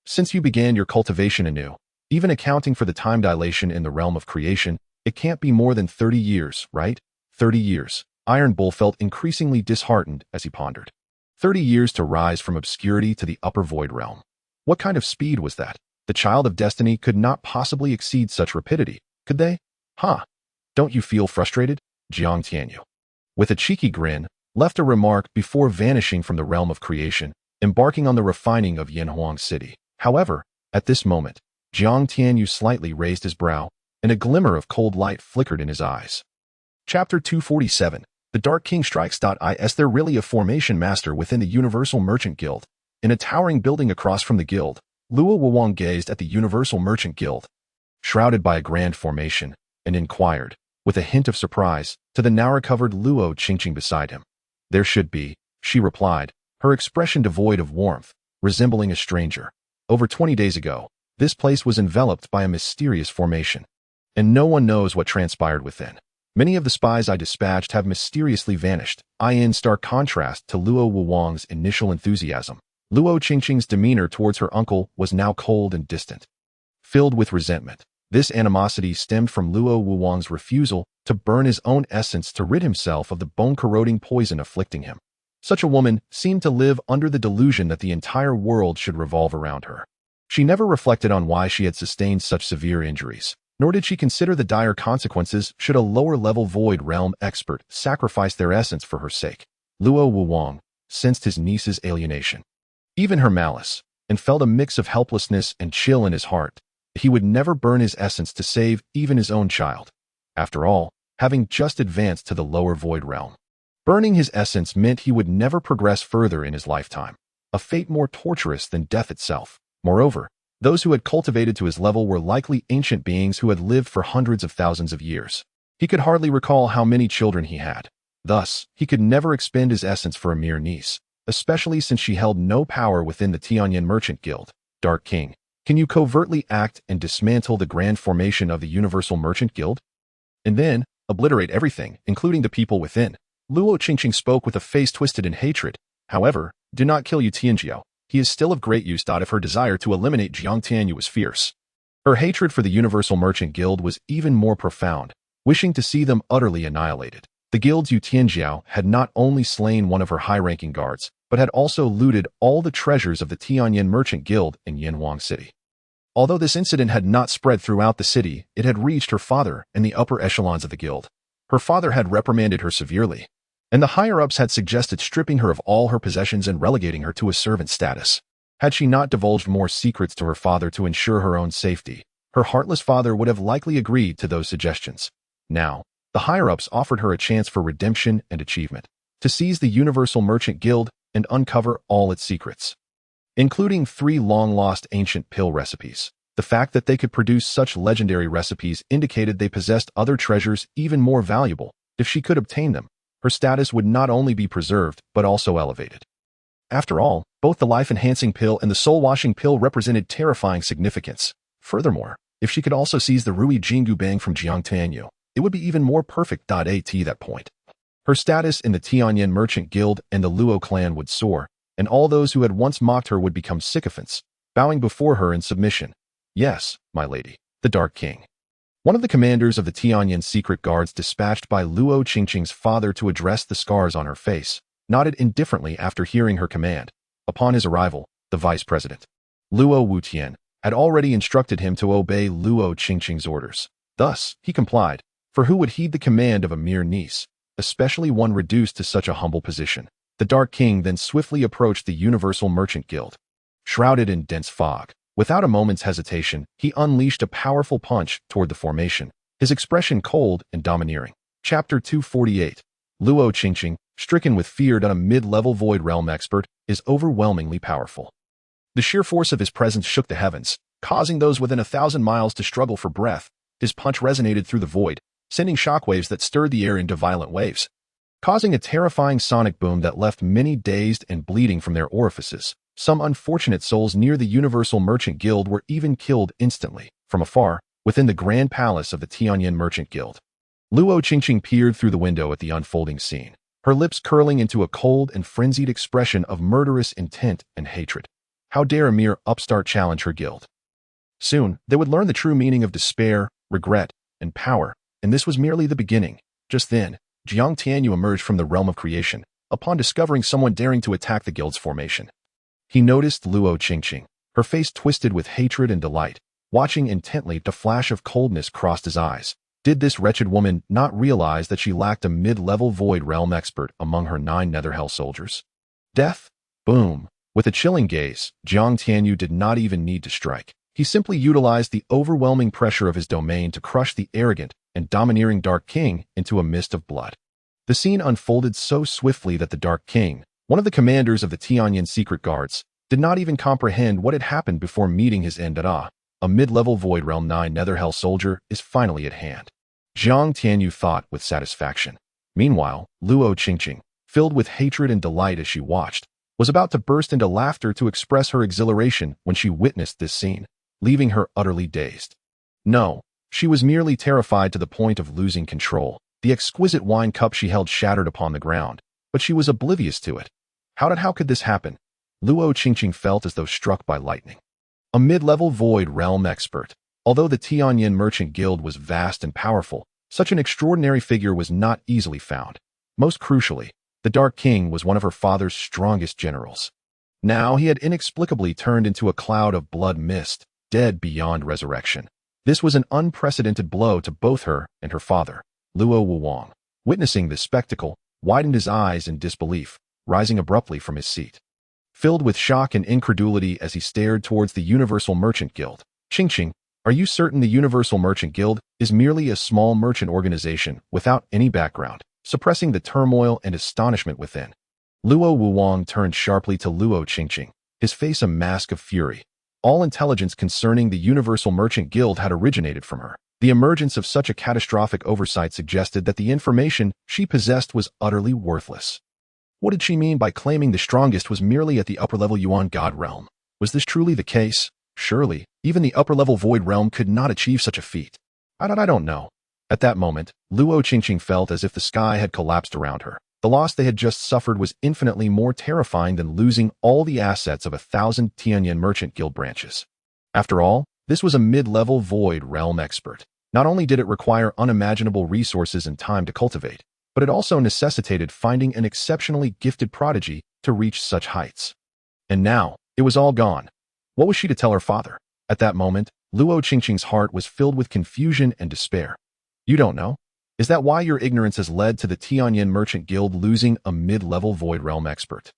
Speaker 1: since you began your cultivation anew, even accounting for the time dilation in the realm of creation, it can't be more than 30 years, right? 30 years. Iron Bull felt increasingly disheartened as he pondered. 30 years to rise from obscurity to the upper void realm. What kind of speed was that? The child of destiny could not possibly exceed such rapidity, could they? Don't you feel frustrated? Jiang Tianyu, with a cheeky grin, left a remark before vanishing from the realm of creation, embarking on the refining of Yinhuang City. However, at this moment, Jiang Tianyu slightly raised his brow, and a glimmer of cold light flickered in his eyes. Chapter 247, The Dark King strikes. Is there really a formation master within the Universal Merchant Guild? In a towering building across from the guild, Luo Wuwang gazed at the Universal Merchant Guild, shrouded by a grand formation, and inquired, with a hint of surprise, to the now-recovered Luo Qingqing beside him. There should be, she replied, her expression devoid of warmth, resembling a stranger. Over 20 days ago, this place was enveloped by a mysterious formation, and no one knows what transpired within. Many of the spies I dispatched have mysteriously vanished, in stark contrast to Luo Wuwang's initial enthusiasm. Luo Qingqing's demeanor towards her uncle was now cold and distant, filled with resentment. This animosity stemmed from Luo Wuwang's refusal to burn his own essence to rid himself of the bone-corroding poison afflicting him. Such a woman seemed to live under the delusion that the entire world should revolve around her. She never reflected on why she had sustained such severe injuries, nor did she consider the dire consequences should a lower-level void realm expert sacrifice their essence for her sake. Luo Wuwang sensed his niece's alienation, even her malice, and felt a mix of helplessness and chill in his heart. He would never burn his essence to save even his own child. After all, having just advanced to the lower void realm, burning his essence meant he would never progress further in his lifetime, a fate more torturous than death itself. Moreover, those who had cultivated to his level were likely ancient beings who had lived for hundreds of thousands of years. He could hardly recall how many children he had. Thus, he could never expend his essence for a mere niece, especially since she held no power within the Tianyan Merchant Guild. Dark King, can you covertly act and dismantle the grand formation of the Universal Merchant Guild? And then, obliterate everything, including the people within. Luo Qingqing spoke with a face twisted in hatred. However, do not kill Yu Tianjiao. He is still of great use. If her desire to eliminate Jiang Tianyu was fierce, her hatred for the Universal Merchant Guild was even more profound, wishing to see them utterly annihilated. The guild's Yu Tianjiao had not only slain one of her high-ranking guards, but had also looted all the treasures of the Tianyan Merchant Guild in Yanhuang City. Although this incident had not spread throughout the city, it had reached her father and the upper echelons of the guild. Her father had reprimanded her severely, and the higher-ups had suggested stripping her of all her possessions and relegating her to a servant status. Had she not divulged more secrets to her father to ensure her own safety, her heartless father would have likely agreed to those suggestions. Now, the higher-ups offered her a chance for redemption and achievement, to seize the Universal Merchant Guild and uncover all its secrets, including 3 long-lost ancient pill recipes. The fact that they could produce such legendary recipes indicated they possessed other treasures even more valuable. If she could obtain them, her status would not only be preserved, but also elevated. After all, both the life-enhancing pill and the soul-washing pill represented terrifying significance. Furthermore, if she could also seize the Ruyi Jingu Bang from Jiang Tianyu, it would be even more perfect. At that point, her status in the Tianyan Merchant Guild and the Luo clan would soar, and all those who had once mocked her would become sycophants, bowing before her in submission. Yes, my lady, the Dark King. One of the commanders of the Tianyan secret guards dispatched by Luo Qingqing's father to address the scars on her face, nodded indifferently after hearing her command. Upon his arrival, the vice president, Luo Wutian, had already instructed him to obey Luo Qingqing's orders. Thus, he complied, for who would heed the command of a mere niece, especially one reduced to such a humble position? The Dark King then swiftly approached the Universal Merchant Guild. Shrouded in dense fog, without a moment's hesitation, he unleashed a powerful punch toward the formation, his expression cold and domineering. Chapter 248. Luo Qingqing, stricken with fear that a mid-level void realm expert, is overwhelmingly powerful. The sheer force of his presence shook the heavens, causing those within 1,000 miles to struggle for breath. His punch resonated through the void, sending shockwaves that stirred the air into violent waves, causing a terrifying sonic boom that left many dazed and bleeding from their orifices. Some unfortunate souls near the Universal Merchant Guild were even killed instantly. From afar, within the grand palace of the Tianyan Merchant Guild, Luo Qingqing peered through the window at the unfolding scene, her lips curling into a cold and frenzied expression of murderous intent and hatred. How dare a mere upstart challenge her guild? Soon, they would learn the true meaning of despair, regret, and power, and this was merely the beginning. Just then, Jiang Tianyu emerged from the realm of creation, upon discovering someone daring to attack the guild's formation. He noticed Luo Qingqing, her face twisted with hatred and delight. Watching intently, the flash of coldness crossed his eyes. Did this wretched woman not realize that she lacked a mid-level void realm expert among her 9 Netherhell soldiers? Death? Boom. With a chilling gaze, Jiang Tianyu did not even need to strike. He simply utilized the overwhelming pressure of his domain to crush the arrogant and domineering Dark King into a mist of blood. The scene unfolded so swiftly that the Dark King, one of the commanders of the Qingyun secret guards, did not even comprehend what had happened before meeting his end. A mid-level Void Realm 9 Netherhell soldier is finally at hand. Zhang Tianyu thought with satisfaction. Meanwhile, Luo Qingqing, filled with hatred and delight as she watched, was about to burst into laughter to express her exhilaration when she witnessed this scene, leaving her utterly dazed. No, she was merely terrified to the point of losing control. The exquisite wine cup she held shattered upon the ground, but she was oblivious to it. How could this happen? Luo Qingqing felt as though struck by lightning. A mid-level Void Realm expert. Although the Tianyin Merchant Guild was vast and powerful, such an extraordinary figure was not easily found. Most crucially, the Dark King was one of her father's strongest generals. Now he had inexplicably turned into a cloud of blood mist, dead beyond resurrection. This was an unprecedented blow to both her and her father. Luo Wuwang, witnessing this spectacle, widened his eyes in disbelief, rising abruptly from his seat. Filled with shock and incredulity as he stared towards the Universal Merchant Guild. Qingqing, are you certain the Universal Merchant Guild is merely a small merchant organization without any background, suppressing the turmoil and astonishment within? Luo Wuwang turned sharply to Luo Qingqing, his face a mask of fury. All intelligence concerning the Universal Merchant Guild had originated from her. The emergence of such a catastrophic oversight suggested that the information she possessed was utterly worthless. What did she mean by claiming the strongest was merely at the upper-level Yuan God realm? Was this truly the case? Surely, even the upper-level Void Realm could not achieve such a feat. I don't know. At that moment, Luo Qingqing felt as if the sky had collapsed around her. The loss they had just suffered was infinitely more terrifying than losing all the assets of 1,000 Tianyin Merchant Guild branches. After all, this was a mid-level Void Realm expert. Not only did it require unimaginable resources and time to cultivate, but it also necessitated finding an exceptionally gifted prodigy to reach such heights. And now, it was all gone. What was she to tell her father? At that moment, Luo Qingqing's heart was filled with confusion and despair. You don't know? Is that why your ignorance has led to the Tianyin Merchant Guild losing a mid-level Void Realm expert?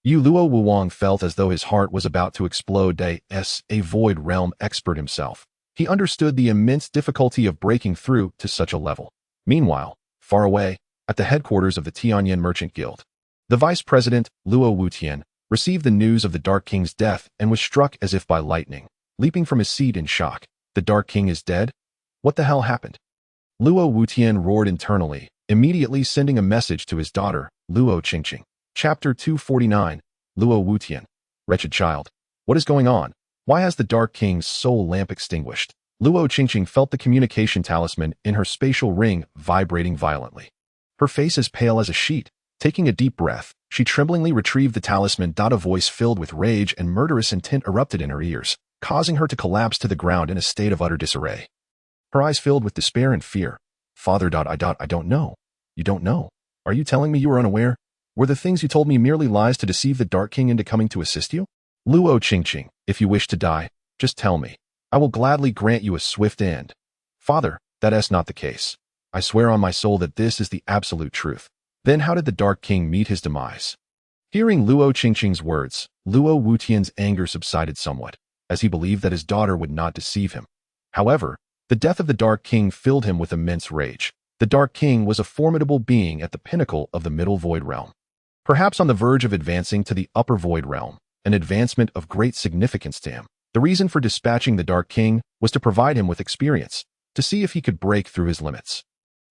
Speaker 1: Luo Wuwang felt as though his heart was about to explode. A Void Realm expert himself. He understood the immense difficulty of breaking through to such a level. Meanwhile, far away, at the headquarters of the Tianyin Merchant Guild, the vice president, Luo Wutian, received the news of the Dark King's death and was struck as if by lightning. Leaping from his seat in shock, the Dark King is dead? What the hell happened? Luo Wutian roared internally, immediately sending a message to his daughter, Luo Qingqing. Chapter 249, Luo Wutian. Wretched child. What is going on? Why has the Dark King's soul lamp extinguished? Luo Qingqing felt the communication talisman in her spatial ring vibrating violently. Her face as pale as a sheet. Taking a deep breath, she tremblingly retrieved the talisman. A voice filled with rage and murderous intent erupted in her ears, causing her to collapse to the ground in a state of utter disarray. Her eyes filled with despair and fear. Father. I don't know. You don't know. Are you telling me you were unaware? Were the things you told me merely lies to deceive the Dark King into coming to assist you? Luo Qingqing, if you wish to die, just tell me. I will gladly grant you a swift end. Father, that is not the case. I swear on my soul that this is the absolute truth. Then how did the Dark King meet his demise? Hearing Luo Qingqing's words, Luo Wutian's anger subsided somewhat, as he believed that his daughter would not deceive him. However, the death of the Dark King filled him with immense rage. The Dark King was a formidable being at the pinnacle of the Middle Void Realm. Perhaps on the verge of advancing to the Upper Void Realm, an advancement of great significance to him. The reason for dispatching the Dark King was to provide him with experience, to see if he could break through his limits.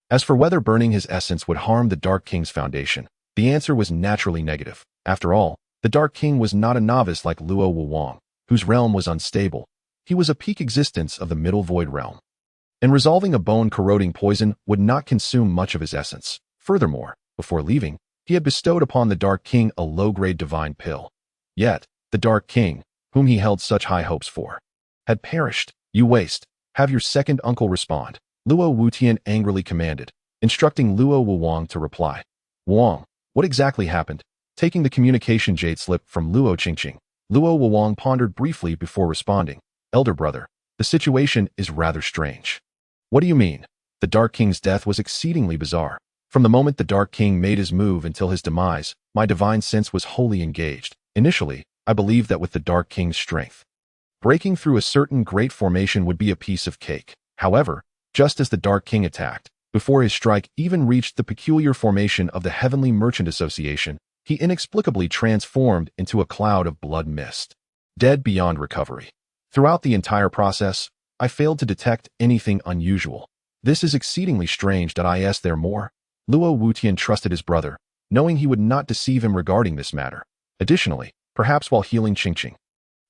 Speaker 1: As for whether burning his essence would harm the Dark King's foundation, the answer was naturally negative. After all, the Dark King was not a novice like Luo Wuwang, whose realm was unstable. He was a peak existence of the Middle Void Realm. And resolving a bone-corroding poison would not consume much of his essence. Furthermore, before leaving, he had bestowed upon the Dark King a low-grade divine pill. Yet, the Dark King, whom he held such high hopes for, had perished. You waste. Have your second uncle respond. Luo Wutian angrily commanded, instructing Luo Wuwang to reply. Wuwang, what exactly happened? Taking the communication jade slip from Luo Qingqing, Luo Wuwang pondered briefly before responding. Elder brother, the situation is rather strange. What do you mean? The Dark King's death was exceedingly bizarre. From the moment the Dark King made his move until his demise, my divine sense was wholly engaged. Initially, I believed that with the Dark King's strength, breaking through a certain great formation would be a piece of cake. However, just as the Dark King attacked, Before his strike even reached the peculiar formation of the Heavenly Merchant Association, he inexplicably transformed into a cloud of blood mist, dead beyond recovery. Throughout the entire process, I failed to detect anything unusual. This is exceedingly strange. Is there more? Luo Wutian trusted his brother, knowing he would not deceive him regarding this matter. Additionally, perhaps while healing Qingyun,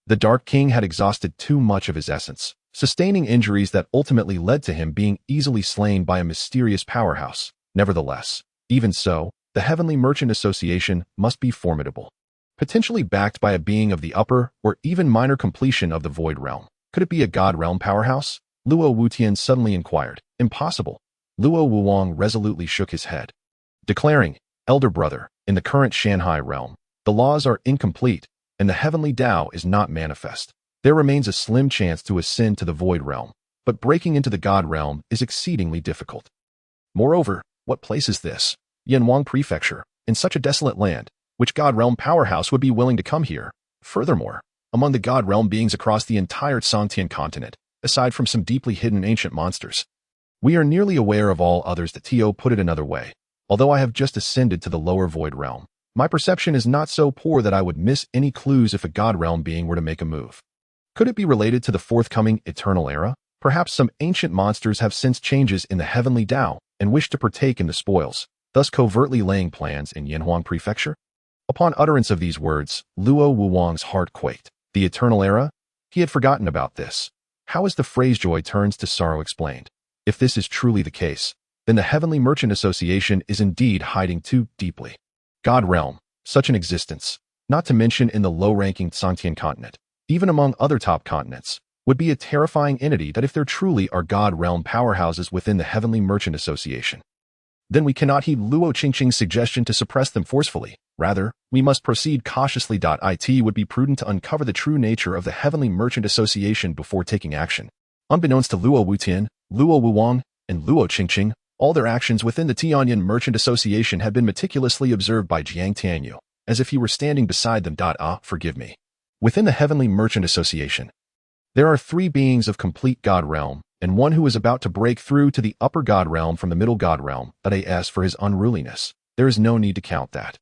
Speaker 1: the Dark King had exhausted too much of his essence, sustaining injuries that ultimately led to him being easily slain by a mysterious powerhouse. Nevertheless, even so, the Heavenly Merchant Association must be formidable, potentially backed by a being of the upper or even minor completion of the Void Realm. Could it be a God Realm powerhouse? Luo Wutian suddenly inquired. Impossible. Luo Wuwang resolutely shook his head, declaring, Elder brother, in the current Shanghai realm, the laws are incomplete, and the heavenly Tao is not manifest. There remains a slim chance to ascend to the Void Realm, but breaking into the God Realm is exceedingly difficult. Moreover, what place is this? Yanwang Prefecture, in such a desolate land, which God Realm powerhouse would be willing to come here? Furthermore, among the God Realm beings across the entire Dantian continent, aside from some deeply hidden ancient monsters, we are nearly aware of all others. That To put it another way, although I have just ascended to the lower Void Realm, my perception is not so poor that I would miss any clues if a God Realm being were to make a move. Could it be related to the forthcoming Eternal Era? Perhaps some ancient monsters have sensed changes in the Heavenly Tao and wish to partake in the spoils, thus covertly laying plans in Yanhuang Prefecture? Upon utterance of these words, Luo Wuwang's heart quaked. The Eternal Era? He had forgotten about this. How is the phrase joy turns to sorrow explained? If this is truly the case, then the Heavenly Merchant Association is indeed hiding too deeply. God Realm, such an existence, not to mention in the low-ranking Dantian continent, even among other top continents, would be a terrifying entity. That if there truly are God Realm powerhouses within the Heavenly Merchant Association, then we cannot heed Luo Qingqing's suggestion to suppress them forcefully. Rather, we must proceed cautiously. It would be prudent to uncover the true nature of the Heavenly Merchant Association before taking action. Unbeknownst to Luo Wutian, Luo Wuwang, and Luo Qingqing, all their actions within the Tianyan Merchant Association had been meticulously observed by Jiang Tianyu, as if he were standing beside them. Forgive me. Within the Heavenly Merchant Association, there are 3 beings of complete God Realm, and one who is about to break through to the upper God Realm from the middle God Realm. As for his unruliness, there is no need to count that.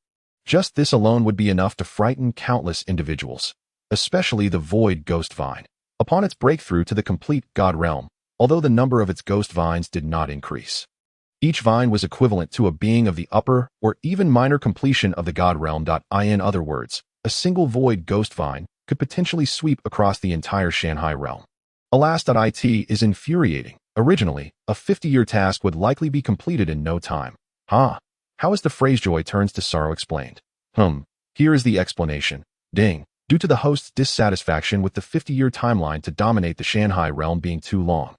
Speaker 1: Just this alone would be enough to frighten countless individuals, especially the Void Ghost Vine. Upon its breakthrough to the complete God Realm, although the number of its ghost vines did not increase, each vine was equivalent to a being of the upper or even minor completion of the God Realm. In other words, a single Void Ghost Vine could potentially sweep across the entire Shanghai realm. Alas, it is infuriating. Originally, a 50-year task would likely be completed in no time. How is the phrase joy turns to sorrow explained? Here is the explanation. Ding. Due to the host's dissatisfaction with the 50-year timeline to dominate the Shanghai realm being too long,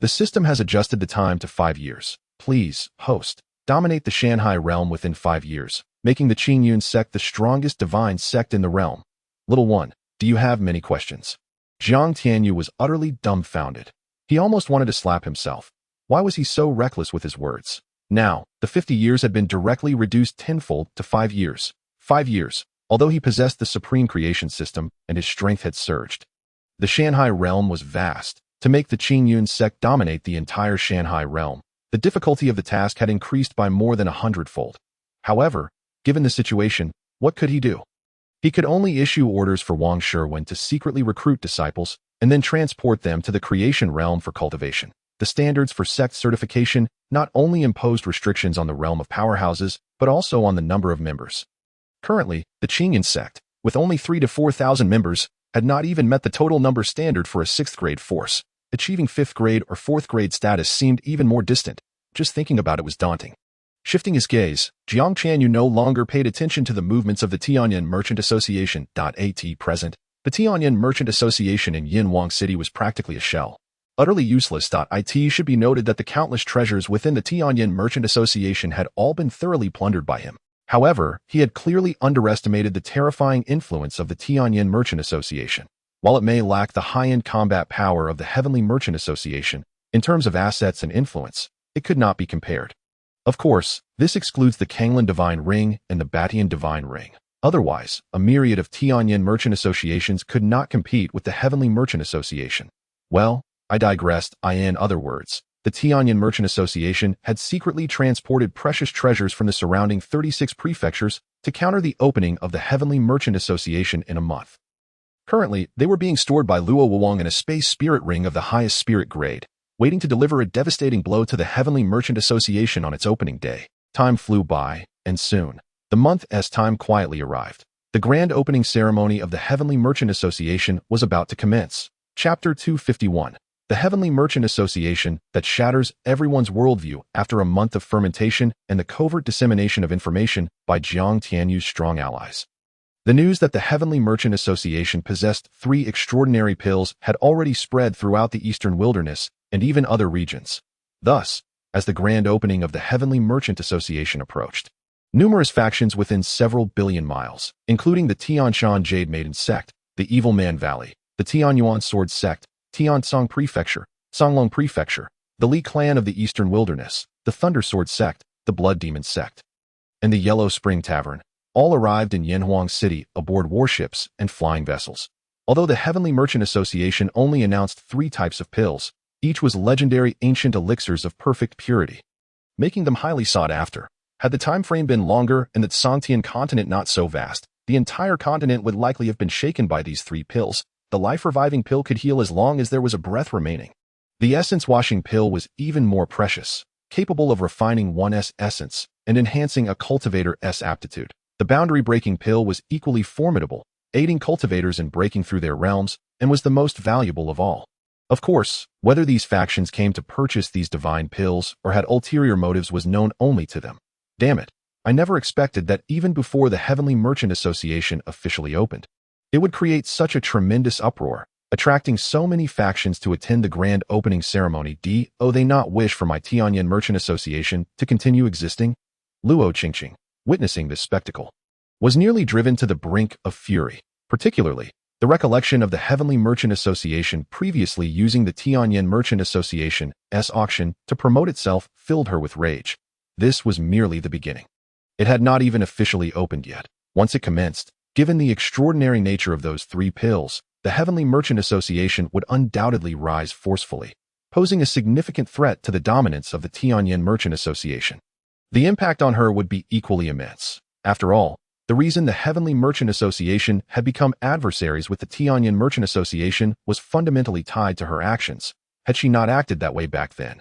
Speaker 1: the system has adjusted the time to 5 years. Please, host, dominate the Shanghai realm within 5 years, making the Qingyun Sect the strongest divine sect in the realm. Little one, do you have many questions? Jiang Tianyu was utterly dumbfounded. He almost wanted to slap himself. Why was he so reckless with his words? Now, the 50 years had been directly reduced tenfold to 5 years. 5 years, although he possessed the supreme creation system and his strength had surged. The Shanghai realm was vast. To make the Qingyun Sect dominate the entire Shanghai realm, the difficulty of the task had increased by more than 100-fold. However, given the situation, what could he do? He could only issue orders for Wang Sherwen to secretly recruit disciples and then transport them to the creation realm for cultivation. The standards for sect certification not only imposed restrictions on the realm of powerhouses, but also on the number of members. Currently, the Qingyun Sect, with only 3,000 to 4,000 members, had not even met the total number standard for a 6th grade force. Achieving 5th grade or 4th grade status seemed even more distant. Just thinking about it was daunting. Shifting his gaze, Jiang Tianyu no longer paid attention to the movements of the Tianyan Merchant Association. At present, the Tianyan Merchant Association in Yinhuang City was practically a shell. Utterly useless. It should be noted that the countless treasures within the Tianyan Merchant Association had all been thoroughly plundered by him. However, he had clearly underestimated the terrifying influence of the Tianyan Merchant Association. While it may lack the high-end combat power of the Heavenly Merchant Association, in terms of assets and influence, it could not be compared. Of course, this excludes the Qingyun Divine Ring and the Batian Divine Ring. Otherwise, a myriad of Tianyan Merchant Associations could not compete with the Heavenly Merchant Association. Well, I digressed. In other words, the Tianyan Merchant Association had secretly transported precious treasures from the surrounding 36 prefectures to counter the opening of the Heavenly Merchant Association in a month. Currently, they were being stored by Luo Wuwang in a space spirit ring of the highest spirit grade, waiting to deliver a devastating blow to the Heavenly Merchant Association on its opening day. Time flew by, and soon, the month's time quietly arrived. The grand opening ceremony of the Heavenly Merchant Association was about to commence. Chapter 251. The Heavenly Merchant Association that shatters everyone's worldview after a month of fermentation and the covert dissemination of information by Jiang Tianyu's strong allies. The news that the Heavenly Merchant Association possessed 3 extraordinary pills had already spread throughout the eastern wilderness and even other regions. Thus, as the grand opening of the Heavenly Merchant Association approached, numerous factions within several billion miles, including the Tianshan Jade Maiden Sect, the Evil Man Valley, the Tianyuan Sword Sect, Tiansong Prefecture, Songlong Prefecture, the Li Clan of the Eastern Wilderness, the Thunder Sword Sect, the Blood Demon Sect, and the Yellow Spring Tavern, all arrived in Yanhuang City aboard warships and flying vessels. Although the Heavenly Merchant Association only announced 3 types of pills, each was legendary ancient elixirs of perfect purity, making them highly sought after. Had the time frame been longer and the Songtian continent not so vast, the entire continent would likely have been shaken by these 3 pills. The life-reviving pill could heal as long as there was a breath remaining. The essence-washing pill was even more precious, capable of refining one's essence and enhancing a cultivator's aptitude. The boundary-breaking pill was equally formidable, aiding cultivators in breaking through their realms, and was the most valuable of all. Of course, whether these factions came to purchase these divine pills or had ulterior motives was known only to them. Damn it, I never expected that even before the Heavenly Merchant Association officially opened, it would create such a tremendous uproar, attracting so many factions to attend the grand opening ceremony. Do they not wish for my Tianyan Merchant Association to continue existing? Luo Qingqing, witnessing this spectacle, was nearly driven to the brink of fury. Particularly, the recollection of the Heavenly Merchant Association previously using the Tianyan Merchant Association's auction to promote itself filled her with rage. This was merely the beginning. It had not even officially opened yet. Once it commenced, given the extraordinary nature of those 3 pills, the Heavenly Merchant Association would undoubtedly rise forcefully, posing a significant threat to the dominance of the Tianyan Merchant Association. The impact on her would be equally immense. After all, the reason the Heavenly Merchant Association had become adversaries with the Tianyan Merchant Association was fundamentally tied to her actions. Had she not acted that way back then,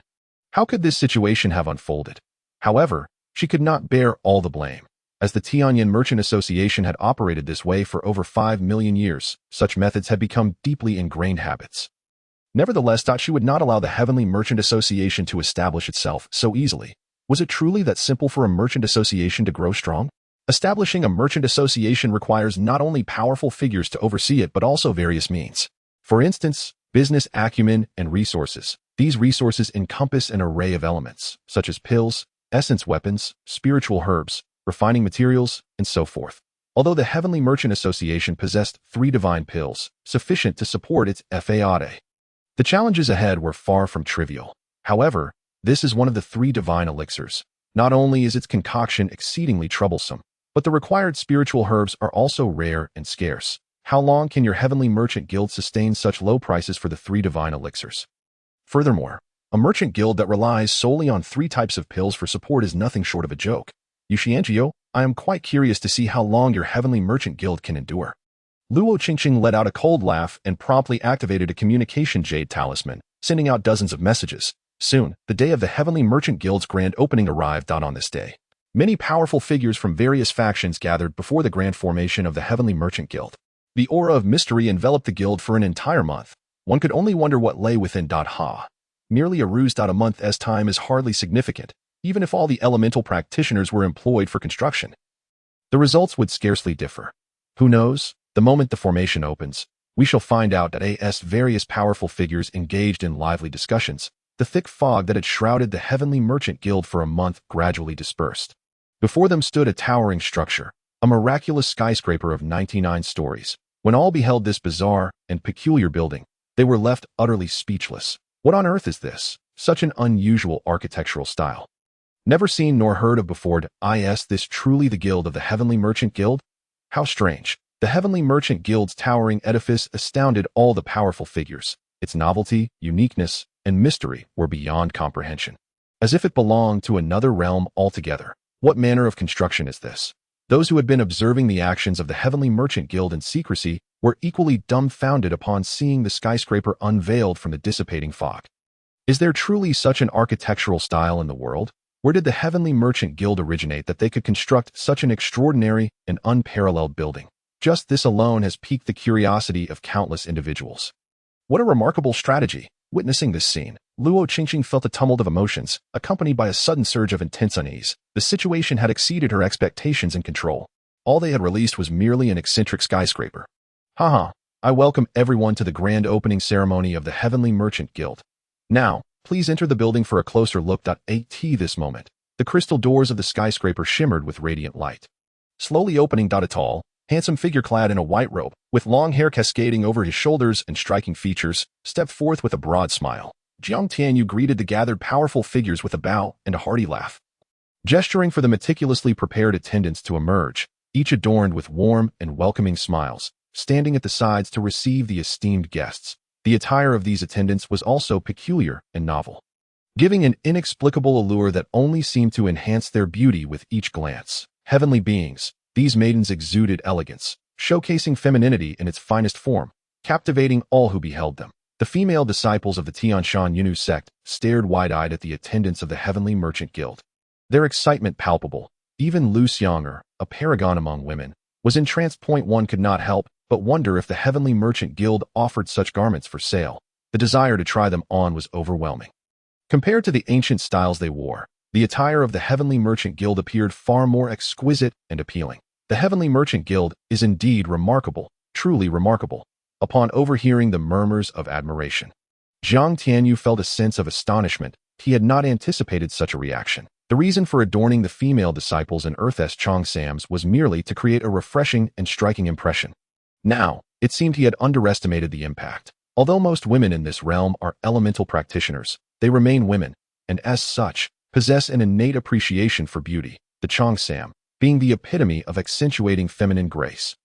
Speaker 1: how could this situation have unfolded? However, she could not bear all the blame. As the Tianyan Merchant Association had operated this way for over 5 million years, such methods had become deeply ingrained habits. Nevertheless, she would not allow the Heavenly Merchant Association to establish itself so easily. Was it truly that simple for a merchant association to grow strong? Establishing a merchant association requires not only powerful figures to oversee it but also various means. For instance, business acumen and resources. These resources encompass an array of elements, such as pills, essence weapons, spiritual herbs, refining materials, and so forth. Although the Heavenly Merchant Association possessed 3 divine pills, sufficient to support its FAAD, the challenges ahead were far from trivial. However, this is one of the 3 divine elixirs. Not only is its concoction exceedingly troublesome, but the required spiritual herbs are also rare and scarce. How long can your Heavenly Merchant Guild sustain such low prices for the 3 divine elixirs? Furthermore, a merchant guild that relies solely on 3 types of pills for support is nothing short of a joke. Yuxianjiu, I am quite curious to see how long your Heavenly Merchant Guild can endure. Luo Qingqing let out a cold laugh and promptly activated a communication jade talisman, sending out dozens of messages. Soon, the day of the Heavenly Merchant Guild's grand opening arrived. On this day, many powerful figures from various factions gathered before the grand formation of the Heavenly Merchant Guild. The aura of mystery enveloped the guild for an entire month. One could only wonder what lay within. Merely a ruse. A month's time is hardly significant, even if all the elemental practitioners were employed for construction. The results would scarcely differ. Who knows? The moment the formation opens, we shall find out that various powerful figures engaged in lively discussions. The thick fog that had shrouded the Heavenly Merchant Guild for a month gradually dispersed. Before them stood a towering structure, a miraculous skyscraper of 99 stories. When all beheld this bizarre and peculiar building, they were left utterly speechless. What on earth is this? Such an unusual architectural style. Never seen nor heard of before. Is this truly the guild of the Heavenly Merchant Guild? How strange. The Heavenly Merchant Guild's towering edifice astounded all the powerful figures. Its novelty, uniqueness, and mystery were beyond comprehension. As if it belonged to another realm altogether. What manner of construction is this? Those who had been observing the actions of the Heavenly Merchant Guild in secrecy were equally dumbfounded upon seeing the skyscraper unveiled from the dissipating fog. Is there truly such an architectural style in the world? Where did the Heavenly Merchant Guild originate that they could construct such an extraordinary and unparalleled building? Just this alone has piqued the curiosity of countless individuals. What a remarkable strategy! Witnessing this scene, Luo Qingqing felt a tumult of emotions, accompanied by a sudden surge of intense unease. The situation had exceeded her expectations and control. All they had released was merely an eccentric skyscraper. Haha, I welcome everyone to the grand opening ceremony of the Heavenly Merchant Guild. Now, please enter the building for a closer look. At this moment, the crystal doors of the skyscraper shimmered with radiant light. Slowly opening. A tall, handsome figure clad in a white robe, with long hair cascading over his shoulders and striking features, stepped forth with a broad smile. Jiang Tianyu greeted the gathered powerful figures with a bow and a hearty laugh. Gesturing for the meticulously prepared attendants to emerge, each adorned with warm and welcoming smiles, standing at the sides to receive the esteemed guests. The attire of these attendants was also peculiar and novel, giving an inexplicable allure that only seemed to enhance their beauty with each glance. Heavenly beings, these maidens exuded elegance, showcasing femininity in its finest form, captivating all who beheld them. The female disciples of the Qingyun Sect stared wide-eyed at the attendants of the Heavenly Merchant Guild. Their excitement palpable. Even Lu Xianger, a paragon among women, was entranced. One could not help but wonder if the Heavenly Merchant Guild offered such garments for sale. The desire to try them on was overwhelming. Compared to the ancient styles they wore, the attire of the Heavenly Merchant Guild appeared far more exquisite and appealing. The Heavenly Merchant Guild is indeed remarkable, truly remarkable. Upon overhearing the murmurs of admiration, Jiang Tianyu felt a sense of astonishment. He had not anticipated such a reaction. The reason for adorning the female disciples in Earth's Chongsams was merely to create a refreshing and striking impression. Now, it seemed he had underestimated the impact. Although most women in this realm are elemental practitioners, they remain women, and as such, possess an innate appreciation for beauty. The Chongsam, being the epitome of accentuating feminine grace,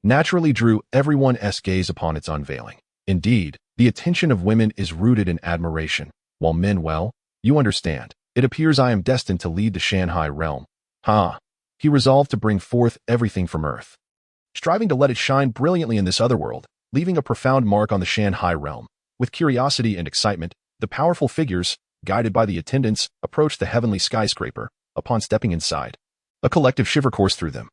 Speaker 1: naturally drew everyone's gaze upon its unveiling. Indeed, the attention of women is rooted in admiration, while men, well, you understand. It appears I am destined to lead the Shanghai realm. He resolved to bring forth everything from Earth, striving to let it shine brilliantly in this other world, leaving a profound mark on the Shanghai realm. With curiosity and excitement, the powerful figures, guided by the attendants, approached the heavenly skyscraper. Upon stepping inside, a collective shiver coursed through them.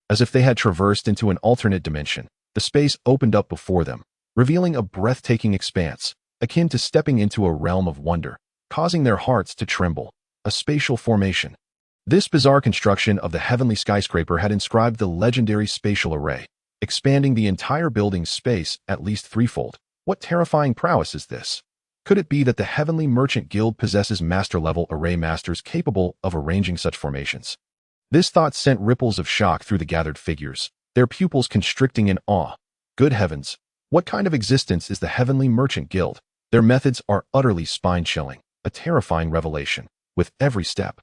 Speaker 1: As if they had traversed into an alternate dimension, the space opened up before them, revealing a breathtaking expanse, akin to stepping into a realm of wonder, causing their hearts to tremble. A spatial formation. This bizarre construction of the heavenly skyscraper had inscribed the legendary spatial array, expanding the entire building's space at least threefold. What terrifying prowess is this? Could it be that the Heavenly Merchant Guild possesses master-level array masters capable of arranging such formations? This thought sent ripples of shock through the gathered figures, their pupils constricting in awe. Good heavens, what kind of existence is the Heavenly Merchant Guild? Their methods are utterly spine-chilling, a terrifying revelation. With every step,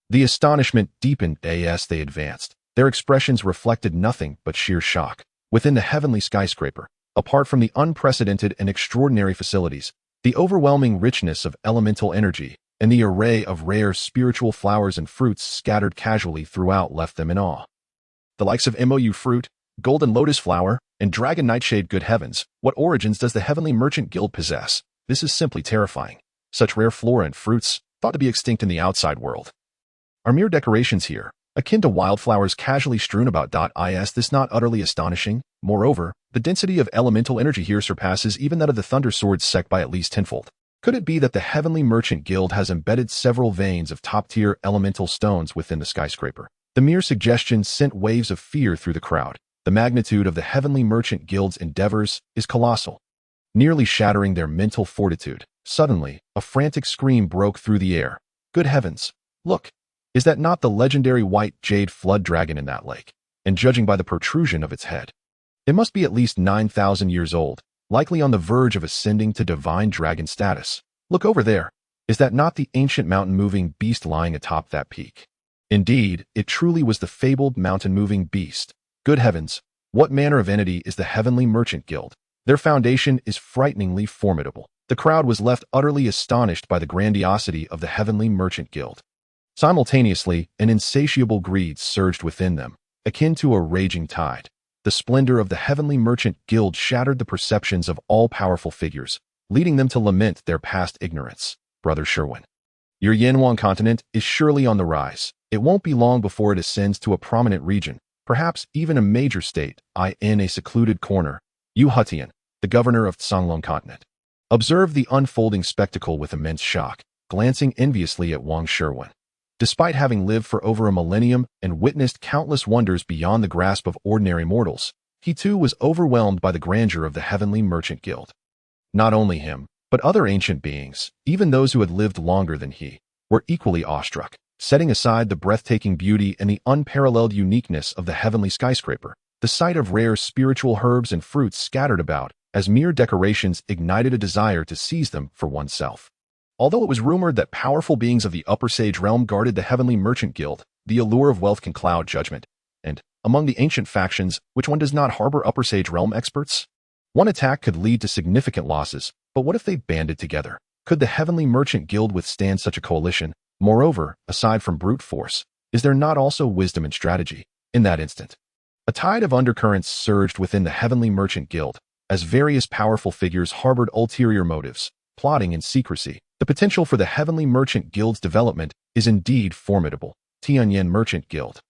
Speaker 1: the astonishment deepened as they advanced. Their expressions reflected nothing but sheer shock. Within the heavenly skyscraper, apart from the unprecedented and extraordinary facilities, the overwhelming richness of elemental energy, and the array of rare spiritual flowers and fruits scattered casually throughout left them in awe. The likes of MOU fruit, golden lotus flower, and dragon nightshade. Good heavens, what origins does the Heavenly Merchant Guild possess? This is simply terrifying. Such rare flora and fruits, thought to be extinct in the outside world, are mere decorations here, akin to wildflowers casually strewn about. Is this not utterly astonishing? Moreover, the density of elemental energy here surpasses even that of the Thunder Sword Sect by at least tenfold. Could it be that the Heavenly Merchant Guild has embedded several veins of top-tier elemental stones within the skyscraper? The mere suggestion sent waves of fear through the crowd. The magnitude of the Heavenly Merchant Guild's endeavors is colossal, nearly shattering their mental fortitude. Suddenly, a frantic scream broke through the air. Good heavens! Look! Is that not the legendary white jade flood dragon in that lake? And judging by the protrusion of its head, it must be at least 9,000 years old, likely on the verge of ascending to divine dragon status. Look over there. Is that not the ancient mountain-moving beast lying atop that peak? Indeed, it truly was the fabled mountain-moving beast. Good heavens! What manner of entity is the Heavenly Merchant Guild? Their foundation is frighteningly formidable. The crowd was left utterly astonished by the grandiosity of the Heavenly Merchant Guild. Simultaneously, an insatiable greed surged within them, akin to a raging tide. The splendor of the Heavenly Merchant Guild shattered the perceptions of all-powerful figures, leading them to lament their past ignorance. Brother Sherwin, your Yanhuang continent is surely on the rise. It won't be long before it ascends to a prominent region, perhaps even a major state, in a secluded corner. Yu Hutian, the governor of Tsanglong continent, observed the unfolding spectacle with immense shock, glancing enviously at Wang Sherwin. Despite having lived for over a millennium and witnessed countless wonders beyond the grasp of ordinary mortals, he too was overwhelmed by the grandeur of the Heavenly Merchant Guild. Not only him, but other ancient beings, even those who had lived longer than he, were equally awestruck, setting aside the breathtaking beauty and the unparalleled uniqueness of the heavenly skyscraper. The sight of rare spiritual herbs and fruits scattered about as mere decorations ignited a desire to seize them for oneself. Although it was rumored that powerful beings of the Upper Sage realm guarded the Heavenly Merchant Guild, the allure of wealth can cloud judgment. And, among the ancient factions, which one does not harbor Upper Sage realm experts? One attack could lead to significant losses, but what if they banded together? Could the Heavenly Merchant Guild withstand such a coalition? Moreover, aside from brute force, is there not also wisdom and strategy? In that instant, a tide of undercurrents surged within the Heavenly Merchant Guild, as various powerful figures harbored ulterior motives, plotting in secrecy. The potential for the Heavenly Merchant Guild's development is indeed formidable. Tianyan Merchant Guild.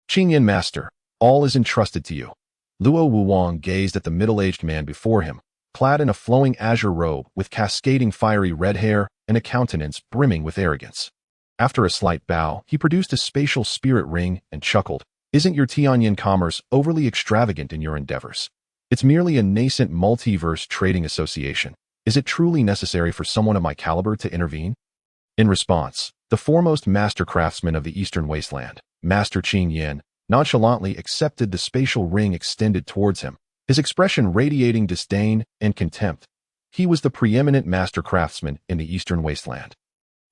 Speaker 1: Qingyun Master, all is entrusted to you. Luo Wuwang gazed at the middle-aged man before him, clad in a flowing azure robe with cascading fiery red hair and a countenance brimming with arrogance. After a slight bow, he produced a spatial spirit ring and chuckled. Isn't your Tianyan commerce overly extravagant in your endeavors? It's merely a nascent multiverse trading association. Is it truly necessary for someone of my caliber to intervene? In response, the foremost master craftsman of the Eastern Wasteland, Master Qingyun, nonchalantly accepted the spatial ring extended towards him, his expression radiating disdain and contempt. He was the preeminent master craftsman in the Eastern Wasteland.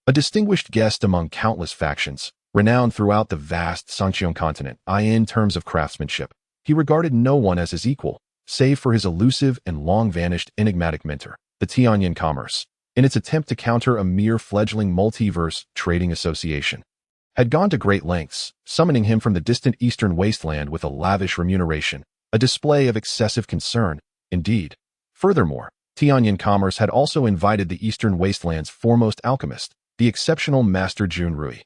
Speaker 1: A distinguished guest among countless factions, renowned throughout the vast Sangqiong continent, in terms of craftsmanship, he regarded no one as his equal, save for his elusive and long-vanished enigmatic mentor, the Tianyan Commerce, in its attempt to counter a mere fledgling multiverse trading association, had gone to great lengths, summoning him from the distant Eastern Wasteland with a lavish remuneration, a display of excessive concern, indeed. Furthermore, Tianyan Commerce had also invited the Eastern Wasteland's foremost alchemist, the exceptional Master Jun Ruyi.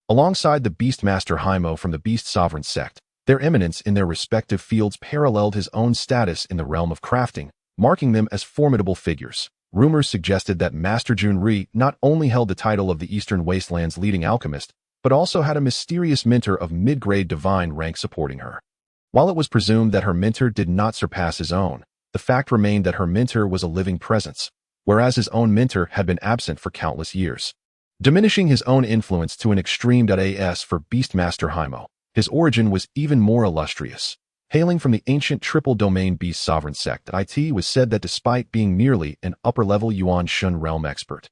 Speaker 1: Alongside the Beastmaster Haimo from the Beast Sovereign Sect, their eminence in their respective fields paralleled his own status in the realm of crafting, marking them as formidable figures. Rumors suggested that Master Jun Ruyi not only held the title of the Eastern Wasteland's leading alchemist, but also had a mysterious mentor of mid-grade divine rank supporting her. While it was presumed that her mentor did not surpass his own, the fact remained that her mentor was a living presence, whereas his own mentor had been absent for countless years, diminishing his own influence to an extreme. As for Beastmaster Haimo, his origin was even more illustrious. Hailing from the ancient triple-domain Beast Sovereign Sect, it was said that despite being merely an upper-level Yuan Shun realm expert,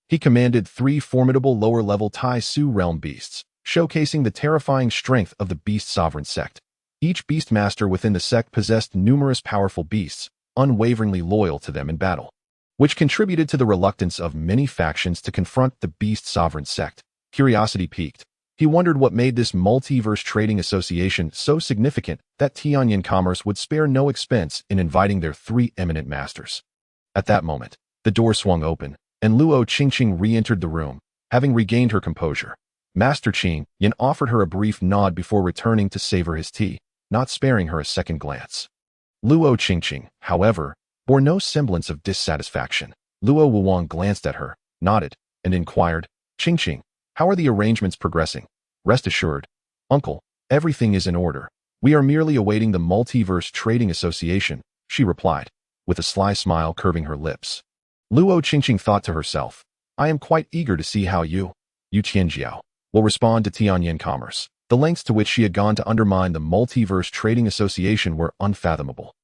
Speaker 1: he commanded 3 formidable lower-level Tai Su realm beasts, showcasing the terrifying strength of the Beast Sovereign Sect. Each Beastmaster within the sect possessed numerous powerful beasts, unwaveringly loyal to them in battle, which contributed to the reluctance of many factions to confront the Beast Sovereign Sect. Curiosity piqued. He wondered what made this multiverse trading association so significant that Tianyan Commerce would spare no expense in inviting their 3 eminent masters. At that moment, the door swung open, and Luo Qingqing re-entered the room, having regained her composure. Master Qingyun offered her a brief nod before returning to savor his tea, not sparing her a second glance. Luo Qingqing, however, bore no semblance of dissatisfaction. Luo Wuwang glanced at her, nodded, and inquired, Qingqing, how are the arrangements progressing? Rest assured, uncle, everything is in order. We are merely awaiting the Multiverse Trading Association, she replied, with a sly smile curving her lips. Luo Qingqing thought to herself, I am quite eager to see how Yu Qianjiao will respond to Tianyan Commerce. The lengths to which she had gone to undermine the Multiverse Trading Association were unfathomable.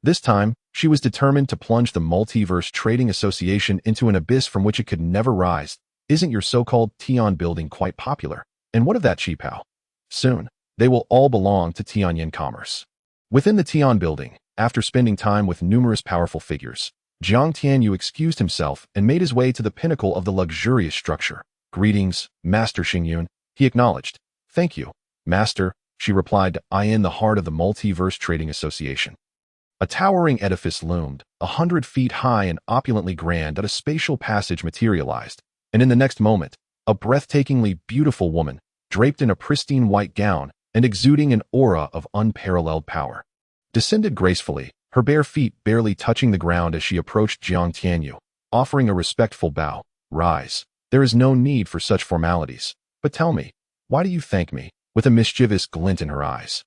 Speaker 1: This time, she was determined to plunge the Multiverse Trading Association into an abyss from which it could never rise. Isn't your so-called Tian building quite popular? And what of that Qipao? Soon, they will all belong to Tianyan Commerce. Within the Tian building, after spending time with numerous powerful figures, Jiang Tianyu excused himself and made his way to the pinnacle of the luxurious structure. "Greetings, Master Qingyun," he acknowledged. "Thank you, Master," she replied. "I in the heart of the Multiverse Trading Association." A towering edifice loomed, 100 feet high and opulently grand, that a spatial passage materialized, and in the next moment, a breathtakingly beautiful woman, draped in a pristine white gown and exuding an aura of unparalleled power, descended gracefully, her bare feet barely touching the ground as she approached Jiang Tianyu, offering a respectful bow. "Rise. There is no need for such formalities. But tell me, why do you thank me?" With a mischievous glint in her eyes,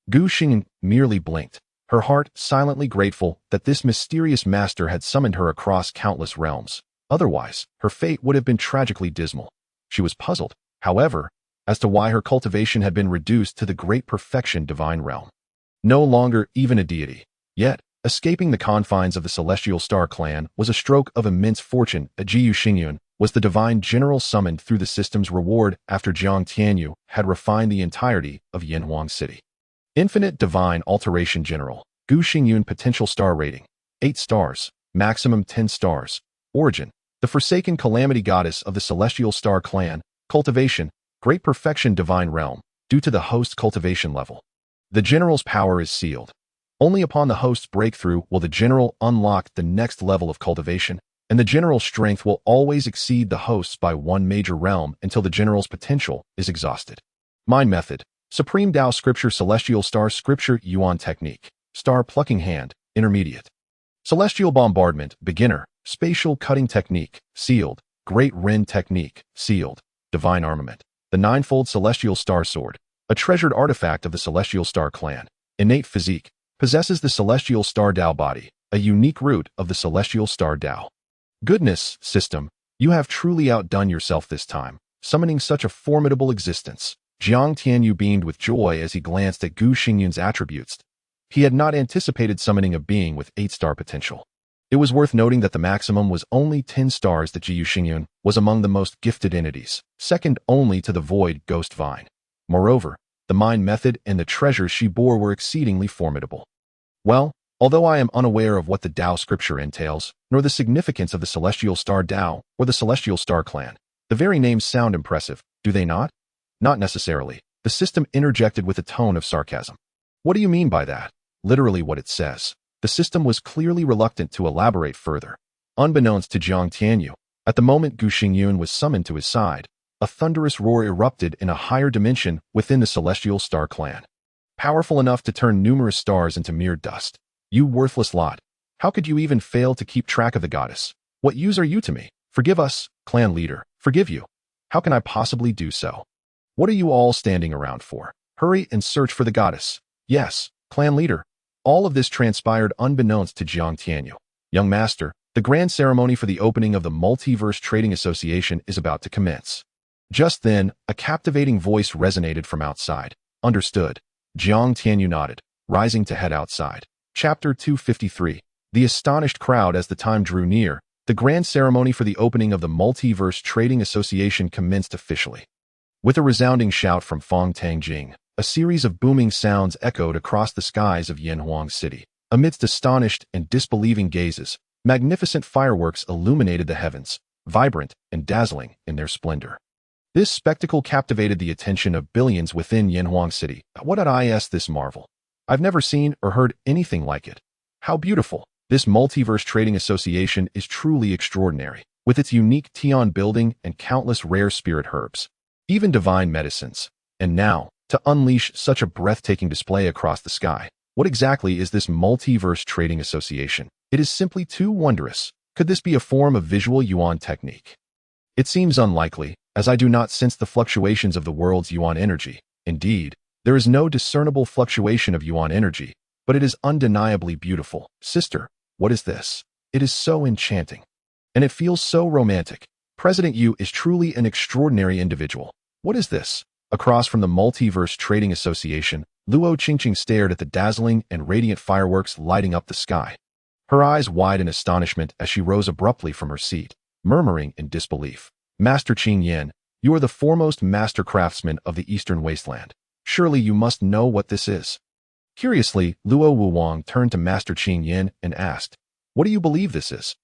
Speaker 1: Gu Xing merely blinked, her heart silently grateful that this mysterious master had summoned her across countless realms. Otherwise, her fate would have been tragically dismal. She was puzzled, however, as to why her cultivation had been reduced to the great perfection divine realm. No longer even a deity. Yet, escaping the confines of the Celestial Star clan was a stroke of immense fortune. Jiyu Xingyun was the divine general summoned through the system's reward after Jiang Tianyu had refined the entirety of Yanhuang City. Infinite Divine Alteration General, Gu Xingyun Potential Star Rating, 8 stars, Maximum 10 stars. Origin, the Forsaken Calamity Goddess of the Celestial Star Clan. Cultivation, Great Perfection Divine Realm, due to the host's cultivation level. The General's power is sealed. Only upon the host's breakthrough will the General unlock the next level of cultivation, and the General's strength will always exceed the host's by one major realm until the General's potential is exhausted. Mind Method, Supreme Tao Scripture Celestial Star Scripture Yuan Technique, Star Plucking Hand, Intermediate. Celestial Bombardment, Beginner, Spatial Cutting Technique, Sealed, Great Ren Technique, Sealed, Divine Armament, the Ninefold Celestial Star Sword, a treasured artifact of the Celestial Star Clan. Innate Physique, possesses the Celestial Star Tao body, a unique root of the Celestial Star Tao. Goodness, system, you have truly outdone yourself this time, summoning such a formidable existence. Jiang Tianyu beamed with joy as he glanced at Gu Xingyun's attributes. He had not anticipated summoning a being with 8-star potential. It was worth noting that the maximum was only 10 stars. That Jiyu Xingyun was among the most gifted entities, second only to the Void Ghost Vine. Moreover, the mind method and the treasures she bore were exceedingly formidable. Well, although I am unaware of what the Tao scripture entails, nor the significance of the Celestial Star Tao or the Celestial Star Clan, the very names sound impressive, do they not? Not necessarily, the system interjected with a tone of sarcasm. What do you mean by that? Literally what it says. The system was clearly reluctant to elaborate further. Unbeknownst to Jiang Tianyu, at the moment Gu Xingyun was summoned to his side, a thunderous roar erupted in a higher dimension within the Celestial Star Clan. Powerful enough to turn numerous stars into mere dust. You worthless lot. How could you even fail to keep track of the goddess? What use are you to me? Forgive us, clan leader. Forgive you. How can I possibly do so? What are you all standing around for? Hurry and search for the goddess. Yes, clan leader. All of this transpired unbeknownst to Jiang Tianyu. Young master, the grand ceremony for the opening of the Multiverse Trading Association is about to commence. Just then, a captivating voice resonated from outside. Understood. Jiang Tianyu nodded, rising to head outside. Chapter 253. The astonished crowd. As the time drew near, the grand ceremony for the opening of the Multiverse Trading Association commenced officially. With a resounding shout from Fong Tangjing, a series of booming sounds echoed across the skies of Yanhuang City. Amidst astonished and disbelieving gazes, magnificent fireworks illuminated the heavens, vibrant and dazzling in their splendor. This spectacle captivated the attention of billions within Yanhuang City. What is this marvel? I've never seen or heard anything like it. How beautiful! This Multiverse Trading Association is truly extraordinary, with its unique Tian building and countless rare spirit herbs, even divine medicines. And now, to unleash such a breathtaking display across the sky. What exactly is this Multiverse Trading Association? It is simply too wondrous. Could this be a form of visual yuan technique? It seems unlikely, as I do not sense the fluctuations of the world's yuan energy. Indeed, there is no discernible fluctuation of yuan energy, but it is undeniably beautiful. Sister, what is this? It is so enchanting. And it feels so romantic. President Yu is truly an extraordinary individual. What is this? Across from the Multiverse Trading Association, Luo Qingqing stared at the dazzling and radiant fireworks lighting up the sky. Her eyes wide in astonishment as she rose abruptly from her seat, murmuring in disbelief. Master Qingyan, you are the foremost master craftsman of the Eastern Wasteland. Surely you must know what this is. Curiously, Luo Wuwang turned to Master Qingyan and asked, What do you believe this is?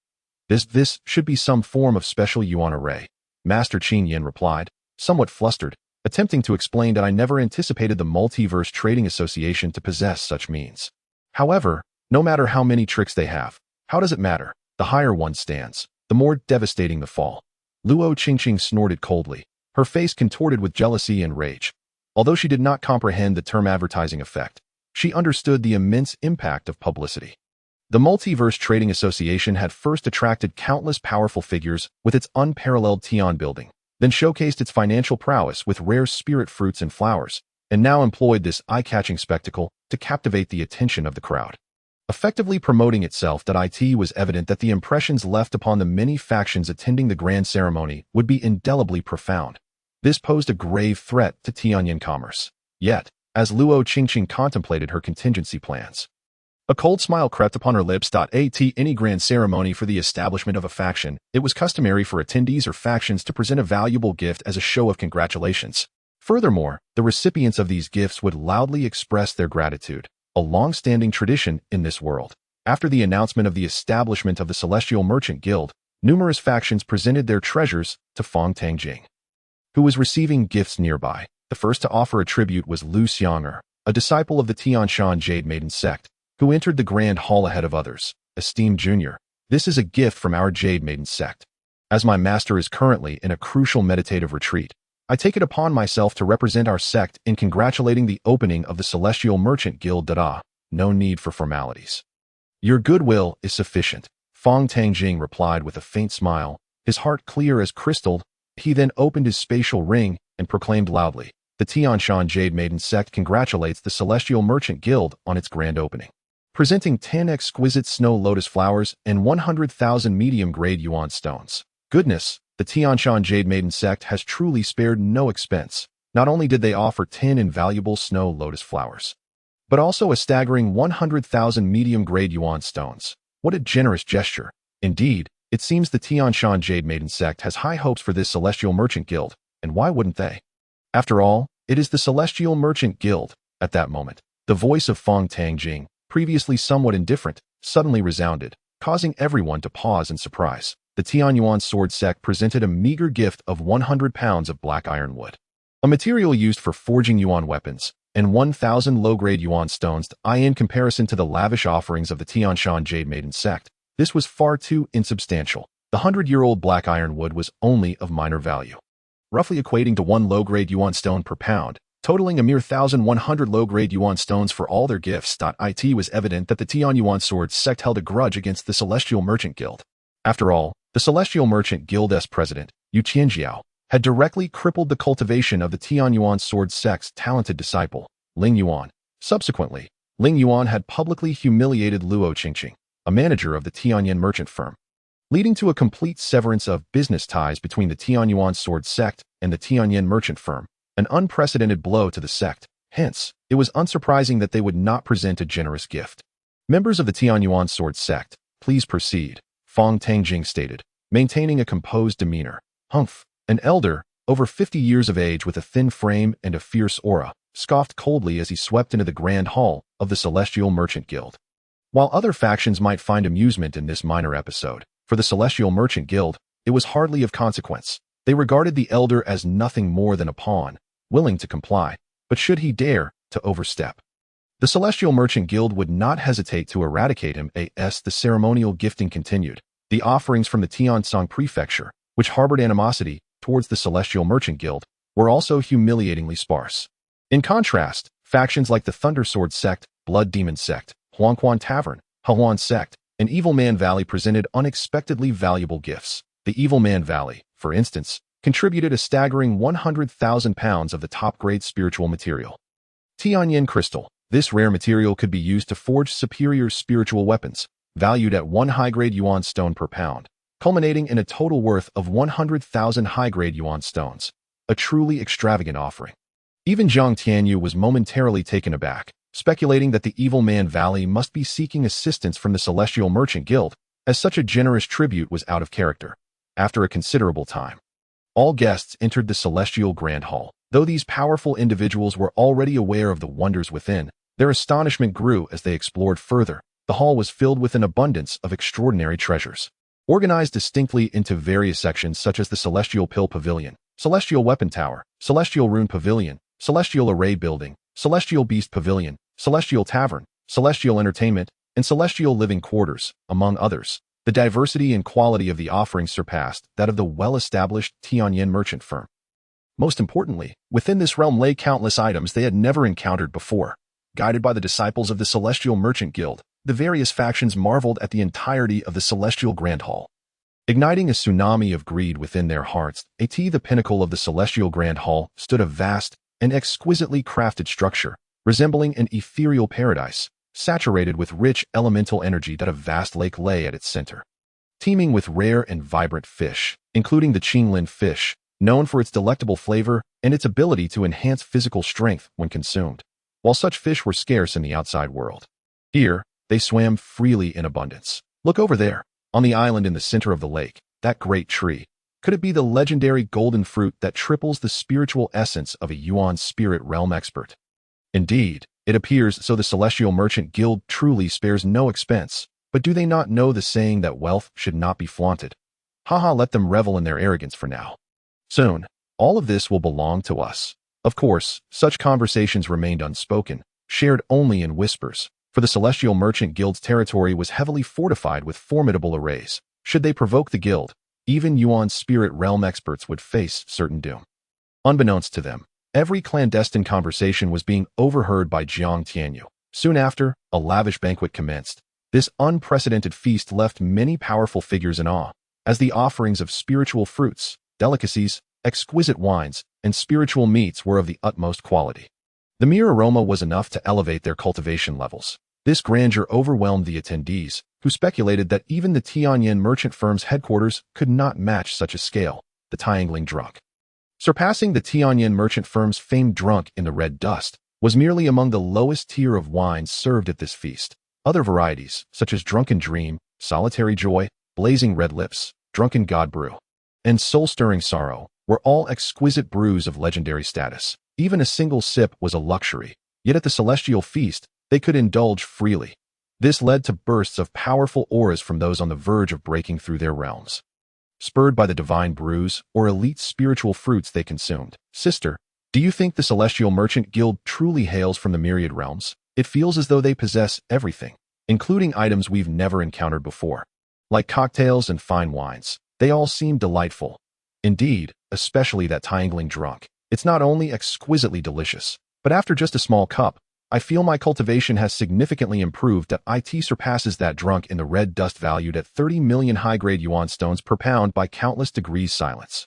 Speaker 1: This should be some form of special yuan array, Master Qingyun replied, somewhat flustered, attempting to explain that I never anticipated the Multiverse Trading Association to possess such means. However, no matter how many tricks they have, how does it matter? The higher one stands, the more devastating the fall. Luo Qingqing snorted coldly, her face contorted with jealousy and rage. Although she did not comprehend the term advertising effect, she understood the immense impact of publicity. The Multiverse Trading Association had first attracted countless powerful figures with its unparalleled Tian building, then showcased its financial prowess with rare spirit fruits and flowers, and now employed this eye-catching spectacle to captivate the attention of the crowd. Effectively promoting itself, it was evident that the impressions left upon the many factions attending the grand ceremony would be indelibly profound. This posed a grave threat to Tianyan commerce. Yet, as Luo Qingqing contemplated her contingency plans, a cold smile crept upon her lips. At any grand ceremony for the establishment of a faction, it was customary for attendees or factions to present a valuable gift as a show of congratulations. Furthermore, the recipients of these gifts would loudly express their gratitude, a long-standing tradition in this world. After the announcement of the establishment of the Celestial Merchant Guild, numerous factions presented their treasures to Fang Tangjing, who was receiving gifts nearby. The first to offer a tribute was Lu Xianger, a disciple of the Tianshan Jade Maiden Sect, who entered the grand hall ahead of others. Esteemed Junior, this is a gift from our Jade Maiden Sect. As my master is currently in a crucial meditative retreat, I take it upon myself to represent our sect in congratulating the opening of the Celestial Merchant Guild. No need for formalities. Your goodwill is sufficient, Fang Tangjing replied with a faint smile, his heart clear as crystal. He then opened his spatial ring and proclaimed loudly, the Tianshan Jade Maiden Sect congratulates the Celestial Merchant Guild on its grand opening, presenting 10 exquisite snow lotus flowers and 100,000 medium-grade yuan stones. Goodness, the Tianshan Jade Maiden Sect has truly spared no expense. Not only did they offer 10 invaluable snow lotus flowers, but also a staggering 100,000 medium-grade yuan stones. What a generous gesture. Indeed, it seems the Tianshan Jade Maiden Sect has high hopes for this Celestial Merchant Guild, and why wouldn't they? After all, it is the Celestial Merchant Guild. At that moment, the voice of Fang Tangjing, previously somewhat indifferent, suddenly resounded, causing everyone to pause in surprise. The Tianyuan Sword Sect presented a meager gift of 100 pounds of black ironwood, a material used for forging yuan weapons, and 1,000 low-grade yuan stones. In comparison to the lavish offerings of the Tianshan Jade Maiden Sect, this was far too insubstantial. The 100-year-old black ironwood was only of minor value, roughly equating to 1 low-grade yuan stone per pound, totaling a mere 1,100 low-grade yuan stones for all their gifts. It was evident that the Tianyuan Sword Sect held a grudge against the Celestial Merchant Guild. After all, the Celestial Merchant Guild's president, Yu Qianjiao, had directly crippled the cultivation of the Tianyuan Sword Sect's talented disciple, Ling Yuan. Subsequently, Ling Yuan had publicly humiliated Luo Qingqing, a manager of the Tianyan merchant firm, leading to a complete severance of business ties between the Tianyuan Sword Sect and the Tianyan merchant firm, an unprecedented blow to the sect. Hence, it was unsurprising that they would not present a generous gift. Members of the Tianyuan Sword Sect, please proceed, Fang Tangjing stated, maintaining a composed demeanor. Humph, an elder, over 50 years of age with a thin frame and a fierce aura, scoffed coldly as he swept into the grand hall of the Celestial Merchant Guild. While other factions might find amusement in this minor episode, for the Celestial Merchant Guild, it was hardly of consequence. They regarded the elder as nothing more than a pawn, willing to comply, but should he dare to overstep, the Celestial Merchant Guild would not hesitate to eradicate him. As the ceremonial gifting continued, the offerings from the Tiansong Prefecture, which harbored animosity towards the Celestial Merchant Guild, were also humiliatingly sparse. In contrast, factions like the Thunder Sword Sect, Blood Demon Sect, Huangquan Tavern, Hehuan Sect, and Evil Man Valley presented unexpectedly valuable gifts. The Evil Man Valley, for instance, contributed a staggering 100,000 pounds of the top-grade spiritual material, Tianyan Crystal. This rare material could be used to forge superior spiritual weapons, valued at 1 high-grade yuan stone per pound, culminating in a total worth of 100,000 high-grade yuan stones. A truly extravagant offering. Even Zhang Tianyu was momentarily taken aback, speculating that the Evil Man Valley must be seeking assistance from the Celestial Merchant Guild, as such a generous tribute was out of character. After a considerable time, all guests entered the Celestial Grand Hall. Though these powerful individuals were already aware of the wonders within, their astonishment grew as they explored further. The hall was filled with an abundance of extraordinary treasures, organized distinctly into various sections such as the Celestial Pill Pavilion, Celestial Weapon Tower, Celestial Rune Pavilion, Celestial Array Building, Celestial Beast Pavilion, Celestial Tavern, Celestial Entertainment, and Celestial Living Quarters, among others. The diversity and quality of the offerings surpassed that of the well-established Tianyin merchant firm. Most importantly, within this realm lay countless items they had never encountered before. Guided by the disciples of the Celestial Merchant Guild, the various factions marveled at the entirety of the Celestial Grand Hall. Igniting a tsunami of greed within their hearts, at the pinnacle of the Celestial Grand Hall stood a vast and exquisitely crafted structure, resembling an ethereal paradise, saturated with rich elemental energy that a vast lake lay at its center. Teeming with rare and vibrant fish, including the Qingyun fish, known for its delectable flavor and its ability to enhance physical strength when consumed. While such fish were scarce in the outside world, here, they swam freely in abundance. Look over there, on the island in the center of the lake, that great tree. Could it be the legendary golden fruit that triples the spiritual essence of a Yuan spirit realm expert? Indeed, it appears so. The Celestial Merchant Guild truly spares no expense, but do they not know the saying that wealth should not be flaunted? Haha, let them revel in their arrogance for now. Soon, all of this will belong to us. Of course, such conversations remained unspoken, shared only in whispers, for the Celestial Merchant Guild's territory was heavily fortified with formidable arrays. Should they provoke the guild, even Yuan spirit realm experts would face certain doom. Unbeknownst to them, every clandestine conversation was being overheard by Jiang Tianyu. Soon after, a lavish banquet commenced. This unprecedented feast left many powerful figures in awe, as the offerings of spiritual fruits, delicacies, exquisite wines, and spiritual meats were of the utmost quality. The mere aroma was enough to elevate their cultivation levels. This grandeur overwhelmed the attendees, who speculated that even the Tianyin merchant firm's headquarters could not match such a scale. The Tiangling drunk, surpassing the Tianyin merchant firm's famed drunk in the red dust, was merely among the lowest tier of wines served at this feast. Other varieties, such as Drunken Dream, Solitary Joy, Blazing Red Lips, Drunken God Brew, and Soul-Stirring Sorrow, were all exquisite brews of legendary status. Even a single sip was a luxury, yet at the celestial feast, they could indulge freely. This led to bursts of powerful auras from those on the verge of breaking through their realms. Spurred by the divine brews or elite spiritual fruits they consumed. Sister, do you think the Celestial Merchant Guild truly hails from the myriad realms? It feels as though they possess everything, including items we've never encountered before. Like cocktails and fine wines, they all seem delightful. Indeed, especially that Tiangling drunk. It's not only exquisitely delicious, but after just a small cup, I feel my cultivation has significantly improved. That it surpasses that drunk in the red dust valued at 30 million high-grade yuan stones per pound by countless degrees silence.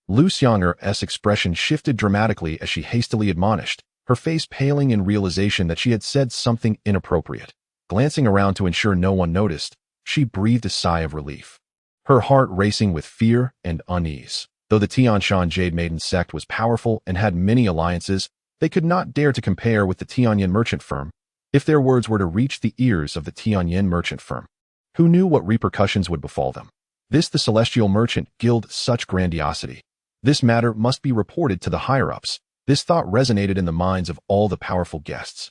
Speaker 1: Lu Xiang'er's expression shifted dramatically as she hastily admonished, her face paling in realization that she had said something inappropriate. Glancing around to ensure no one noticed, she breathed a sigh of relief, her heart racing with fear and unease. Though the Tianshan Jade Maiden sect was powerful and had many alliances, they could not dare to compare with the Tianyin merchant firm. If their words were to reach the ears of the Tianyin merchant firm, who knew what repercussions would befall them? This the Celestial Merchant Guild, such grandiosity. This matter must be reported to the higher-ups. This thought resonated in the minds of all the powerful guests.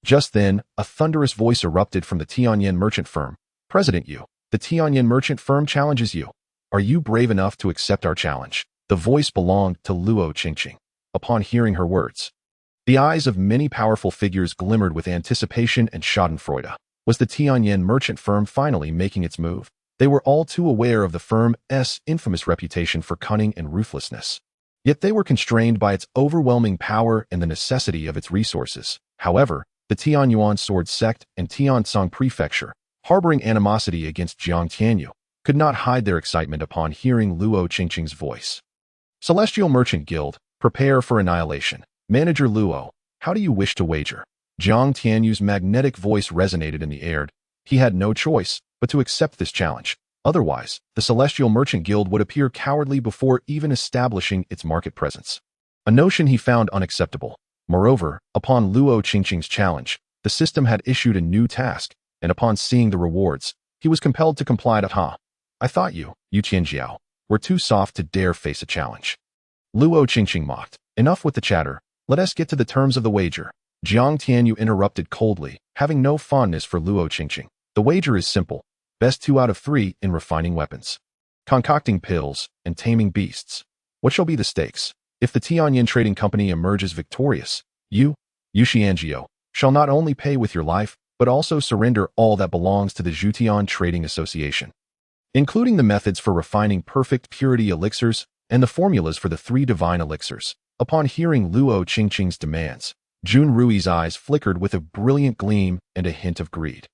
Speaker 1: Just then, a thunderous voice erupted from the Tianyin merchant firm. President Yu, the Tianyin merchant firm challenges you. Are you brave enough to accept our challenge? The voice belonged to Luo Qingqing. Upon hearing her words, the eyes of many powerful figures glimmered with anticipation and schadenfreude. Was the Tianyin merchant firm finally making its move? They were all too aware of the firm's infamous reputation for cunning and ruthlessness. Yet they were constrained by its overwhelming power and the necessity of its resources. However, the Tianyuan Sword Sect and Tiansong Prefecture, harboring animosity against Jiang Tianyu, could not hide their excitement upon hearing Luo Qingqing's voice. Celestial Merchant Guild, prepare for annihilation. Manager Luo, how do you wish to wager? Jiang Tianyu's magnetic voice resonated in the air. He had no choice but to accept this challenge. Otherwise, the Celestial Merchant Guild would appear cowardly before even establishing its market presence. A notion he found unacceptable. Moreover, upon Luo Qingqing's challenge, the system had issued a new task, and upon seeing the rewards, he was compelled to comply. I thought you, Yu Qianjiao, were too soft to dare face a challenge. Luo Qingqing mocked. Enough with the chatter. Let us get to the terms of the wager. Jiang Tianyu interrupted coldly, having no fondness for Luo Qingqing. The wager is simple. Best 2 out of 3 in refining weapons, concocting pills, and taming beasts. What shall be the stakes? If the Tianyin Trading Company emerges victorious, you, Xianjiao, shall not only pay with your life, but also surrender all that belongs to the Zhutian Trading Association, including the methods for refining perfect purity elixirs and the formulas for the 3 divine elixirs. Upon hearing Luo Qingqing's demands, Jun Rui's eyes flickered with a brilliant gleam and a hint of greed.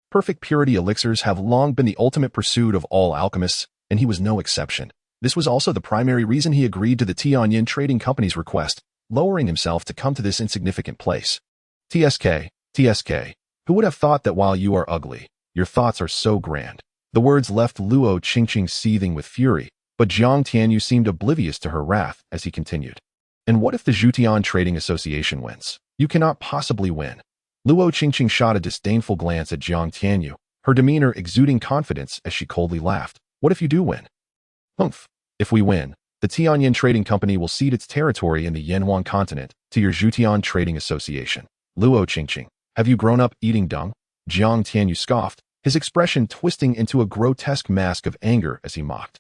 Speaker 1: Perfect purity elixirs have long been the ultimate pursuit of all alchemists, and he was no exception. This was also the primary reason he agreed to the Tianyin Trading Company's request, lowering himself to come to this insignificant place. TSK, who would have thought that while you are ugly, your thoughts are so grand? The words left Luo Qingqing seething with fury, but Jiang Tianyu seemed oblivious to her wrath as he continued. And what if the Zhutian Trading Association wins? You cannot possibly win. Luo Qingqing shot a disdainful glance at Jiang Tianyu, her demeanor exuding confidence as she coldly laughed. What if you do win? Humph. If we win, the Tianyin Trading Company will cede its territory in the Yanhuan continent to your Zhutian Trading Association. Luo Qingqing, have you grown up eating dung? Jiang Tianyu scoffed, his expression twisting into a grotesque mask of anger as he mocked.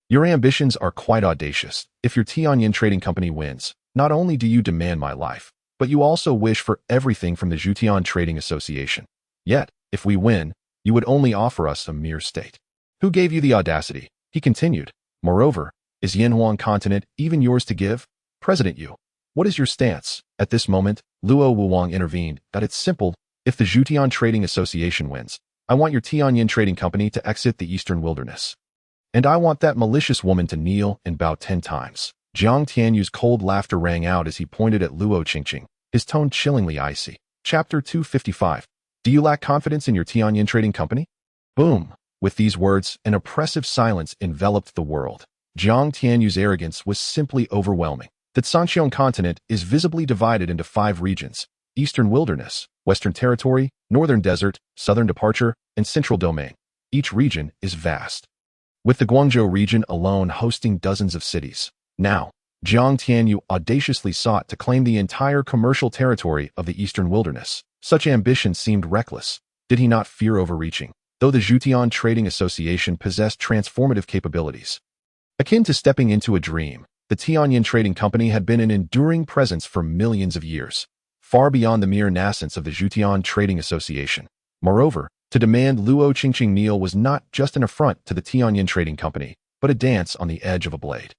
Speaker 1: Your ambitions are quite audacious. If your Tianyin Trading Company wins, not only do you demand my life, but you also wish for everything from the Zhutian Trading Association. Yet, if we win, you would only offer us a mere state. Who gave you the audacity? He continued. Moreover, is Yanhuan continent even yours to give? President Yu, what is your stance? At this moment, Luo Wuwang intervened. That it's simple. If the Zhutian Trading Association wins, I want your Tianyin Trading Company to exit the eastern wilderness. And I want that malicious woman to kneel and bow 10 times. Jiang Tianyu's cold laughter rang out as he pointed at Luo Qingqing, his tone chillingly icy. Chapter 255. Do you lack confidence in your Tianyin Trading Company? Boom. With these words, an oppressive silence enveloped the world. Jiang Tianyu's arrogance was simply overwhelming. The Sanxiong continent is visibly divided into 5 regions: Eastern Wilderness, Western Territory, Northern Desert, Southern Departure, and Central Domain. Each region is vast, with the Guangzhou region alone hosting dozens of cities. Now, Jiang Tianyu audaciously sought to claim the entire commercial territory of the Eastern Wilderness. Such ambition seemed reckless. Did he not fear overreaching? Though the Zhutian Trading Association possessed transformative capabilities, akin to stepping into a dream, the Tianyin Trading Company had been an enduring presence for millions of years, far beyond the mere nascence of the Zhutian Trading Association. Moreover, to demand Luo Qingqing kneel was not just an affront to the Tianyin Trading Company, but a dance on the edge of a blade.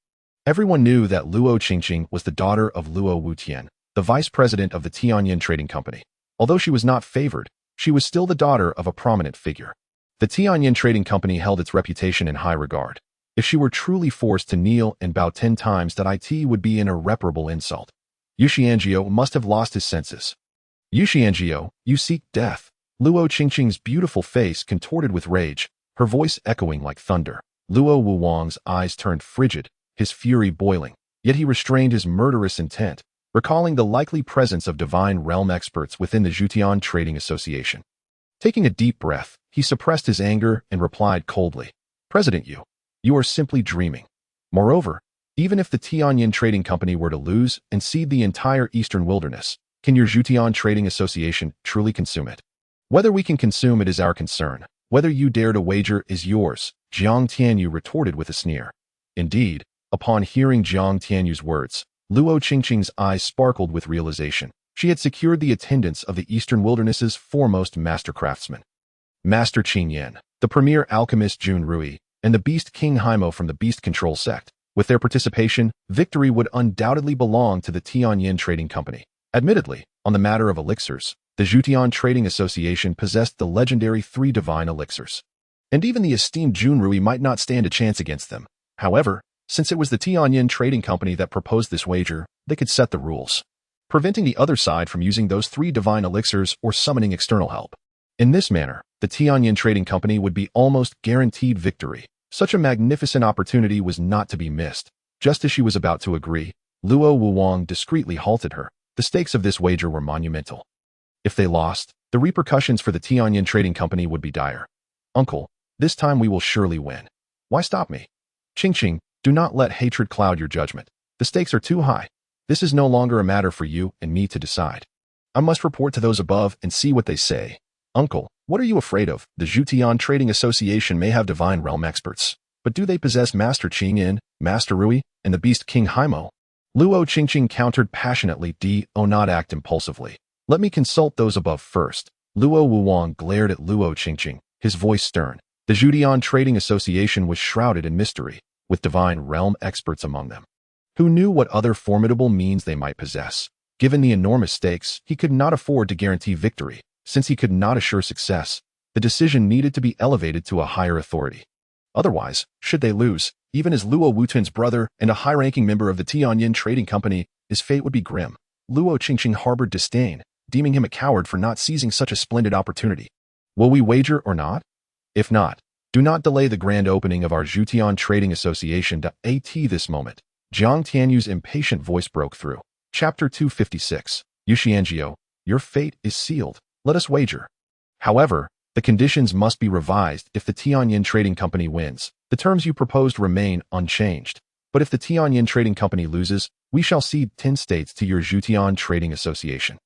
Speaker 1: Everyone knew that Luo Qingqing was the daughter of Luo Wutian, the vice president of the Tianyin Trading Company. Although she was not favored, she was still the daughter of a prominent figure. The Tianyin Trading Company held its reputation in high regard. If she were truly forced to kneel and bow 10 times, that would be an irreparable insult. Xianjiao must have lost his senses. Xianjiao, you seek death. Luo Qingqing's beautiful face contorted with rage, her voice echoing like thunder. Luo Wuwang's eyes turned frigid, his fury boiling, yet he restrained his murderous intent, recalling the likely presence of divine realm experts within the Zhutian Trading Association. Taking a deep breath, he suppressed his anger and replied coldly, President Yu, you are simply dreaming. Moreover, even if the Tianyin Trading Company were to lose and cede the entire Eastern Wilderness, can your Zhutian Trading Association truly consume it? Whether we can consume it is our concern. Whether you dare to wager is yours, Jiang Tianyu retorted with a sneer. Indeed, upon hearing Jiang Tianyu's words, Luo Qingqing's eyes sparkled with realization. She had secured the attendance of the Eastern Wilderness's foremost master craftsmen. Master Qingyun, the premier alchemist Jun Ruyi, and the beast King Haimo from the Beast Control Sect. With their participation, victory would undoubtedly belong to the Tianyin Trading Company. Admittedly, on the matter of elixirs, the Zhutian Trading Association possessed the legendary 3 divine elixirs, and even the esteemed Jun Ruyi might not stand a chance against them. However, since it was the Tianyin Trading Company that proposed this wager, they could set the rules, preventing the other side from using those 3 divine elixirs or summoning external help. In this manner, the Tianyin Trading Company would be almost guaranteed victory. Such a magnificent opportunity was not to be missed. Just as she was about to agree, Luo Wuwang discreetly halted her. The stakes of this wager were monumental. If they lost, the repercussions for the Tianyin Trading Company would be dire. Uncle, this time we will surely win. Why stop me? Qingqing, do not let hatred cloud your judgment. The stakes are too high. This is no longer a matter for you and me to decide. I must report to those above and see what they say. Uncle, What are you afraid of? The Zhutian Trading Association may have divine realm experts, but do they possess Master Qingyun, Master Ruyi, and the beast King Haimo? Luo Qingqing countered passionately. Do not act impulsively. Let me consult those above first. Luo Wuwang glared at Luo Qingqing, his voice stern. The Zhutian Trading Association was shrouded in mystery, with divine realm experts among them. Who knew what other formidable means they might possess? Given the enormous stakes, he could not afford to guarantee victory. Since he could not assure success, the decision needed to be elevated to a higher authority. Otherwise, should they lose, even as Luo Wutun's brother and a high-ranking member of the Tianyin Trading Company, his fate would be grim. Luo Qingqing harbored disdain, deeming him a coward for not seizing such a splendid opportunity. Will we wager or not? If not, do not delay the grand opening of our Zhutian Trading Association. At this moment, Jiang Tianyu's impatient voice broke through. Chapter 256. Yuxianjiu, your fate is sealed. Let us wager. However, the conditions must be revised if the Tianyin Trading Company wins. The terms you proposed remain unchanged. But if the Tianyin Trading Company loses, we shall cede 10 states to your Zhutian Trading Association.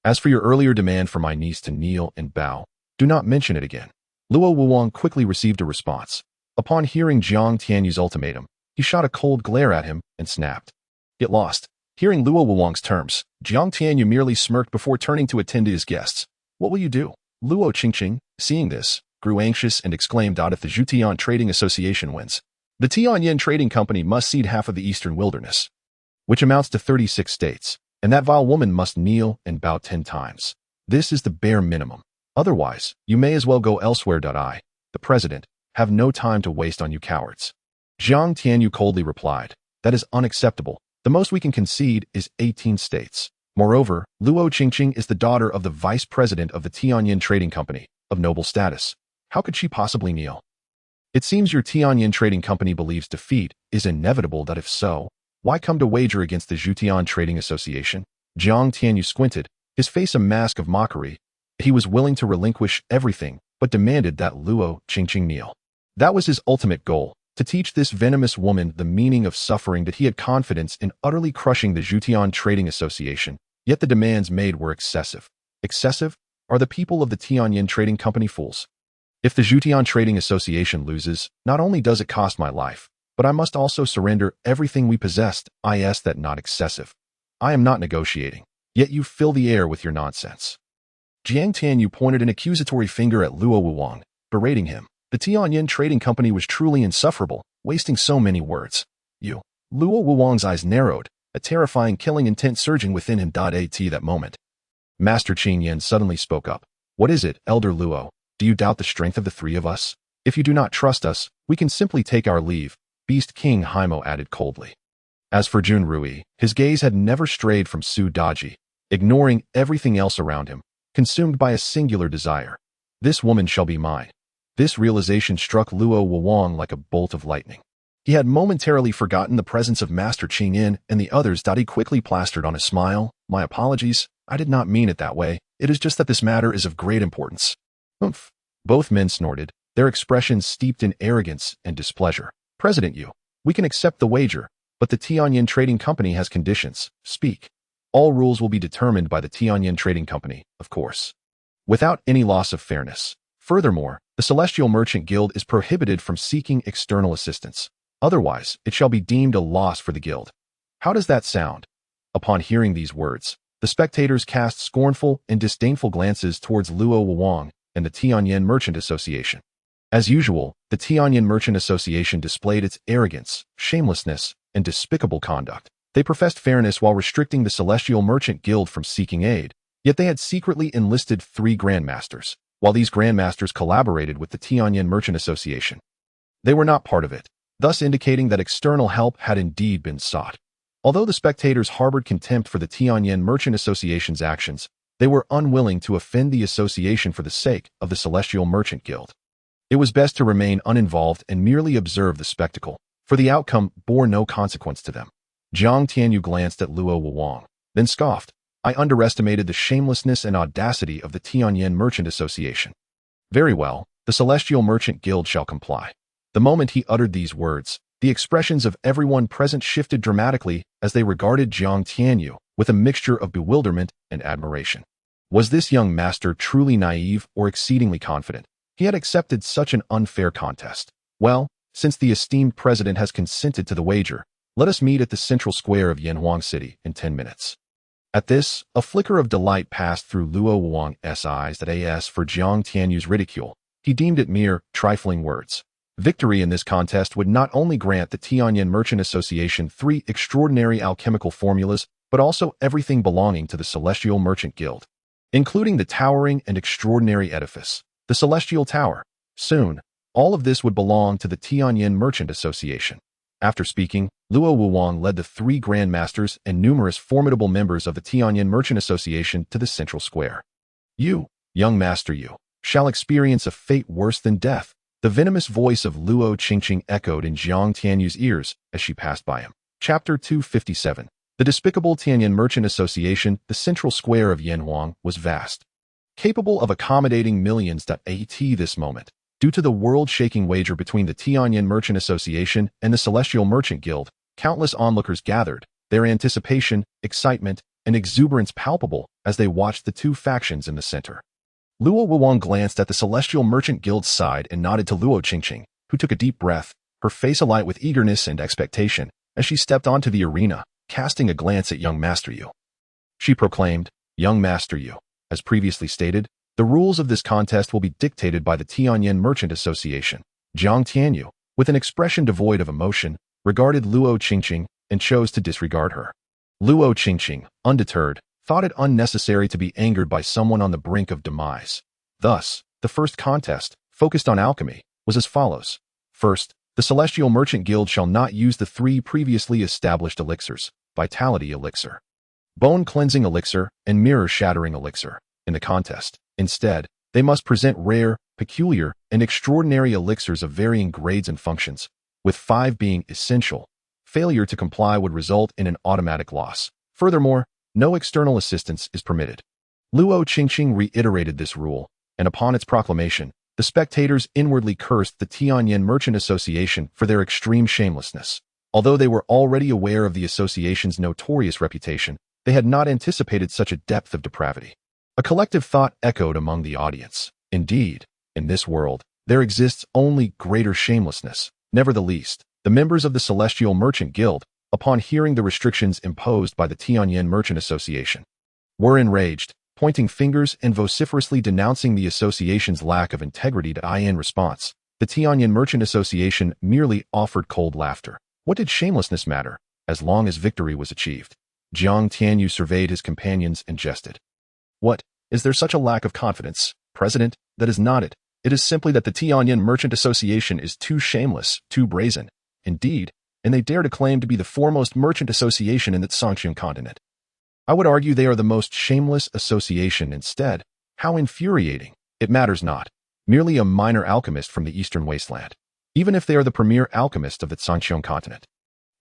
Speaker 1: As for your earlier demand for my niece to kneel and bow, do not mention it again. Luo Wuwang quickly received a response. Upon hearing Jiang Tianyu's ultimatum, he shot a cold glare at him and snapped. Get lost. Hearing Luo Wuwang's terms, Jiang Tianyu merely smirked before turning to attend to his guests. What will you do? Luo Qingqing, seeing this, grew anxious and exclaimed out if the Zhutian Trading Association wins. The Tianyin Trading Company must cede half of the eastern wilderness, which amounts to 36 states, and that vile woman must kneel and bow 10 times. This is the bare minimum. Otherwise, you may as well go elsewhere. I, the president, have no time to waste on you cowards. Jiang Tianyu coldly replied, that is unacceptable. The most we can concede is 18 states. Moreover, Luo Qingqing is the daughter of the vice president of the Tianyin Trading Company, of noble status. How could she possibly kneel? It seems your Tianyin Trading Company believes defeat is inevitable. That if so, why come to wager against the Zhutian Trading Association? Jiang Tianyu squinted, his face a mask of mockery. He was willing to relinquish everything, but demanded that Luo Qingqing kneel. That was his ultimate goal, to teach this venomous woman the meaning of suffering. That he had confidence in utterly crushing the Zhutian Trading Association. Yet the demands made were excessive. Excessive? Are the people of the Tianyin Trading Company fools? If the Zhutian Trading Association loses, not only does it cost my life, but I must also surrender everything we possessed. Is that not excessive? I am not negotiating. Yet you fill the air with your nonsense. Jiang Tianyu pointed an accusatory finger at Luo Wuwang, berating him. The Tianyin Trading Company was truly insufferable, wasting so many words. You. Luo Wuwang's eyes narrowed, a terrifying killing intent surging within him. At that moment, Master Qingyun suddenly spoke up. What is it, Elder Luo? Do you doubt the strength of the three of us? If you do not trust us, we can simply take our leave, Beast King Haimo added coldly. As for Jun Ruyi, his gaze had never strayed from Su Daji, ignoring everything else around him, consumed by a singular desire. This woman shall be mine. This realization struck Luo Wuwang like a bolt of lightning. He had momentarily forgotten the presence of Master Qingyun and the others. He quickly plastered on a smile. My apologies, I did not mean it that way. It is just that this matter is of great importance. Oomph. Both men snorted, their expressions steeped in arrogance and displeasure. President Yu, we can accept the wager, but the Tianyin Trading Company has conditions. Speak. All rules will be determined by the Tianyin Trading Company, of course, without any loss of fairness. Furthermore, the Celestial Merchant Guild is prohibited from seeking external assistance. Otherwise, it shall be deemed a loss for the guild. How does that sound? Upon hearing these words, the spectators cast scornful and disdainful glances towards Luo Wuwang and the Tianyin Merchant Association. As usual, the Tianyin Merchant Association displayed its arrogance, shamelessness, and despicable conduct. They professed fairness while restricting the Celestial Merchant Guild from seeking aid, yet they had secretly enlisted 3 grandmasters, while these grandmasters collaborated with the Tianyin Merchant Association. They were not part of it, thus indicating that external help had indeed been sought. Although the spectators harbored contempt for the Tianyin Merchant Association's actions, they were unwilling to offend the association for the sake of the Celestial Merchant Guild. It was best to remain uninvolved and merely observe the spectacle, for the outcome bore no consequence to them. Jiang Tianyu glanced at Luo Wuwang, then scoffed. I underestimated the shamelessness and audacity of the Tianyin Merchant Association. Very well, the Celestial Merchant Guild shall comply. The moment he uttered these words, the expressions of everyone present shifted dramatically as they regarded Jiang Tianyu with a mixture of bewilderment and admiration. Was this young master truly naive or exceedingly confident? He had accepted such an unfair contest. Well, since the esteemed president has consented to the wager, let us meet at the central square of Yanhuang City in 10 minutes. At this, a flicker of delight passed through Luo Wuong's eyes that as for Jiang Tianyu's ridicule, he deemed it mere, trifling words. Victory in this contest would not only grant the Tianyan Merchant Association 3 extraordinary alchemical formulas, but also everything belonging to the Celestial Merchant Guild, including the towering and extraordinary edifice, the Celestial Tower. Soon, all of this would belong to the Tianyan Merchant Association. After speaking, Luo Wuong led the 3 Grand Masters and numerous formidable members of the Tianyan Merchant Association to the central square. You, young master you, shall experience a fate worse than death. The venomous voice of Luo Qingqing echoed in Jiang Tianyu's ears as she passed by him. Chapter 257. The despicable Tianyan Merchant Association, the central square of Yanhuang, was vast, capable of accommodating millions. At this moment, due to the world-shaking wager between the Tianyan Merchant Association and the Celestial Merchant Guild, countless onlookers gathered, their anticipation, excitement, and exuberance palpable as they watched the 2 factions in the center. Luo Wuong glanced at the Celestial Merchant Guild's side and nodded to Luo Qingqing, who took a deep breath, her face alight with eagerness and expectation, as she stepped onto the arena, casting a glance at young Master Yu. She proclaimed, "Young Master Yu, as previously stated, the rules of this contest will be dictated by the Tianyan Merchant Association." Jiang Tianyu, with an expression devoid of emotion, regarded Luo Qingqing and chose to disregard her. Luo Qingqing, undeterred, thought it unnecessary to be angered by someone on the brink of demise. Thus, the first contest, focused on alchemy, was as follows. First, the Celestial Merchant Guild shall not use the 3 previously established elixirs: Vitality Elixir, Bone Cleansing Elixir, and Mirror Shattering Elixir, in the contest. Instead, they must present rare, peculiar, and extraordinary elixirs of varying grades and functions, with 5 being essential. Failure to comply would result in an automatic loss. Furthermore, no external assistance is permitted. Luo Qingqing reiterated this rule, and upon its proclamation, the spectators inwardly cursed the Tianyan Merchant Association for their extreme shamelessness. Although they were already aware of the association's notorious reputation, they had not anticipated such a depth of depravity. A collective thought echoed among the audience. Indeed, in this world, there exists only greater shamelessness. Nevertheless, the members of the Celestial Merchant Guild, upon hearing the restrictions imposed by the Tianyan Merchant Association, were enraged, pointing fingers and vociferously denouncing the association's lack of integrity. In response, the Tianyan Merchant Association merely offered cold laughter. What did shamelessness matter, as long as victory was achieved? Jiang Tianyu surveyed his companions and jested. What, is there such a lack of confidence, President? That is not it. It is simply that the Tianyan Merchant Association is too shameless, too brazen. Indeed, and they dare to claim to be the foremost merchant association in the Qingyun continent. I would argue they are the most shameless association instead. How infuriating. It matters not. Merely a minor alchemist from the eastern wasteland. Even if they are the premier alchemist of the Qingyun continent.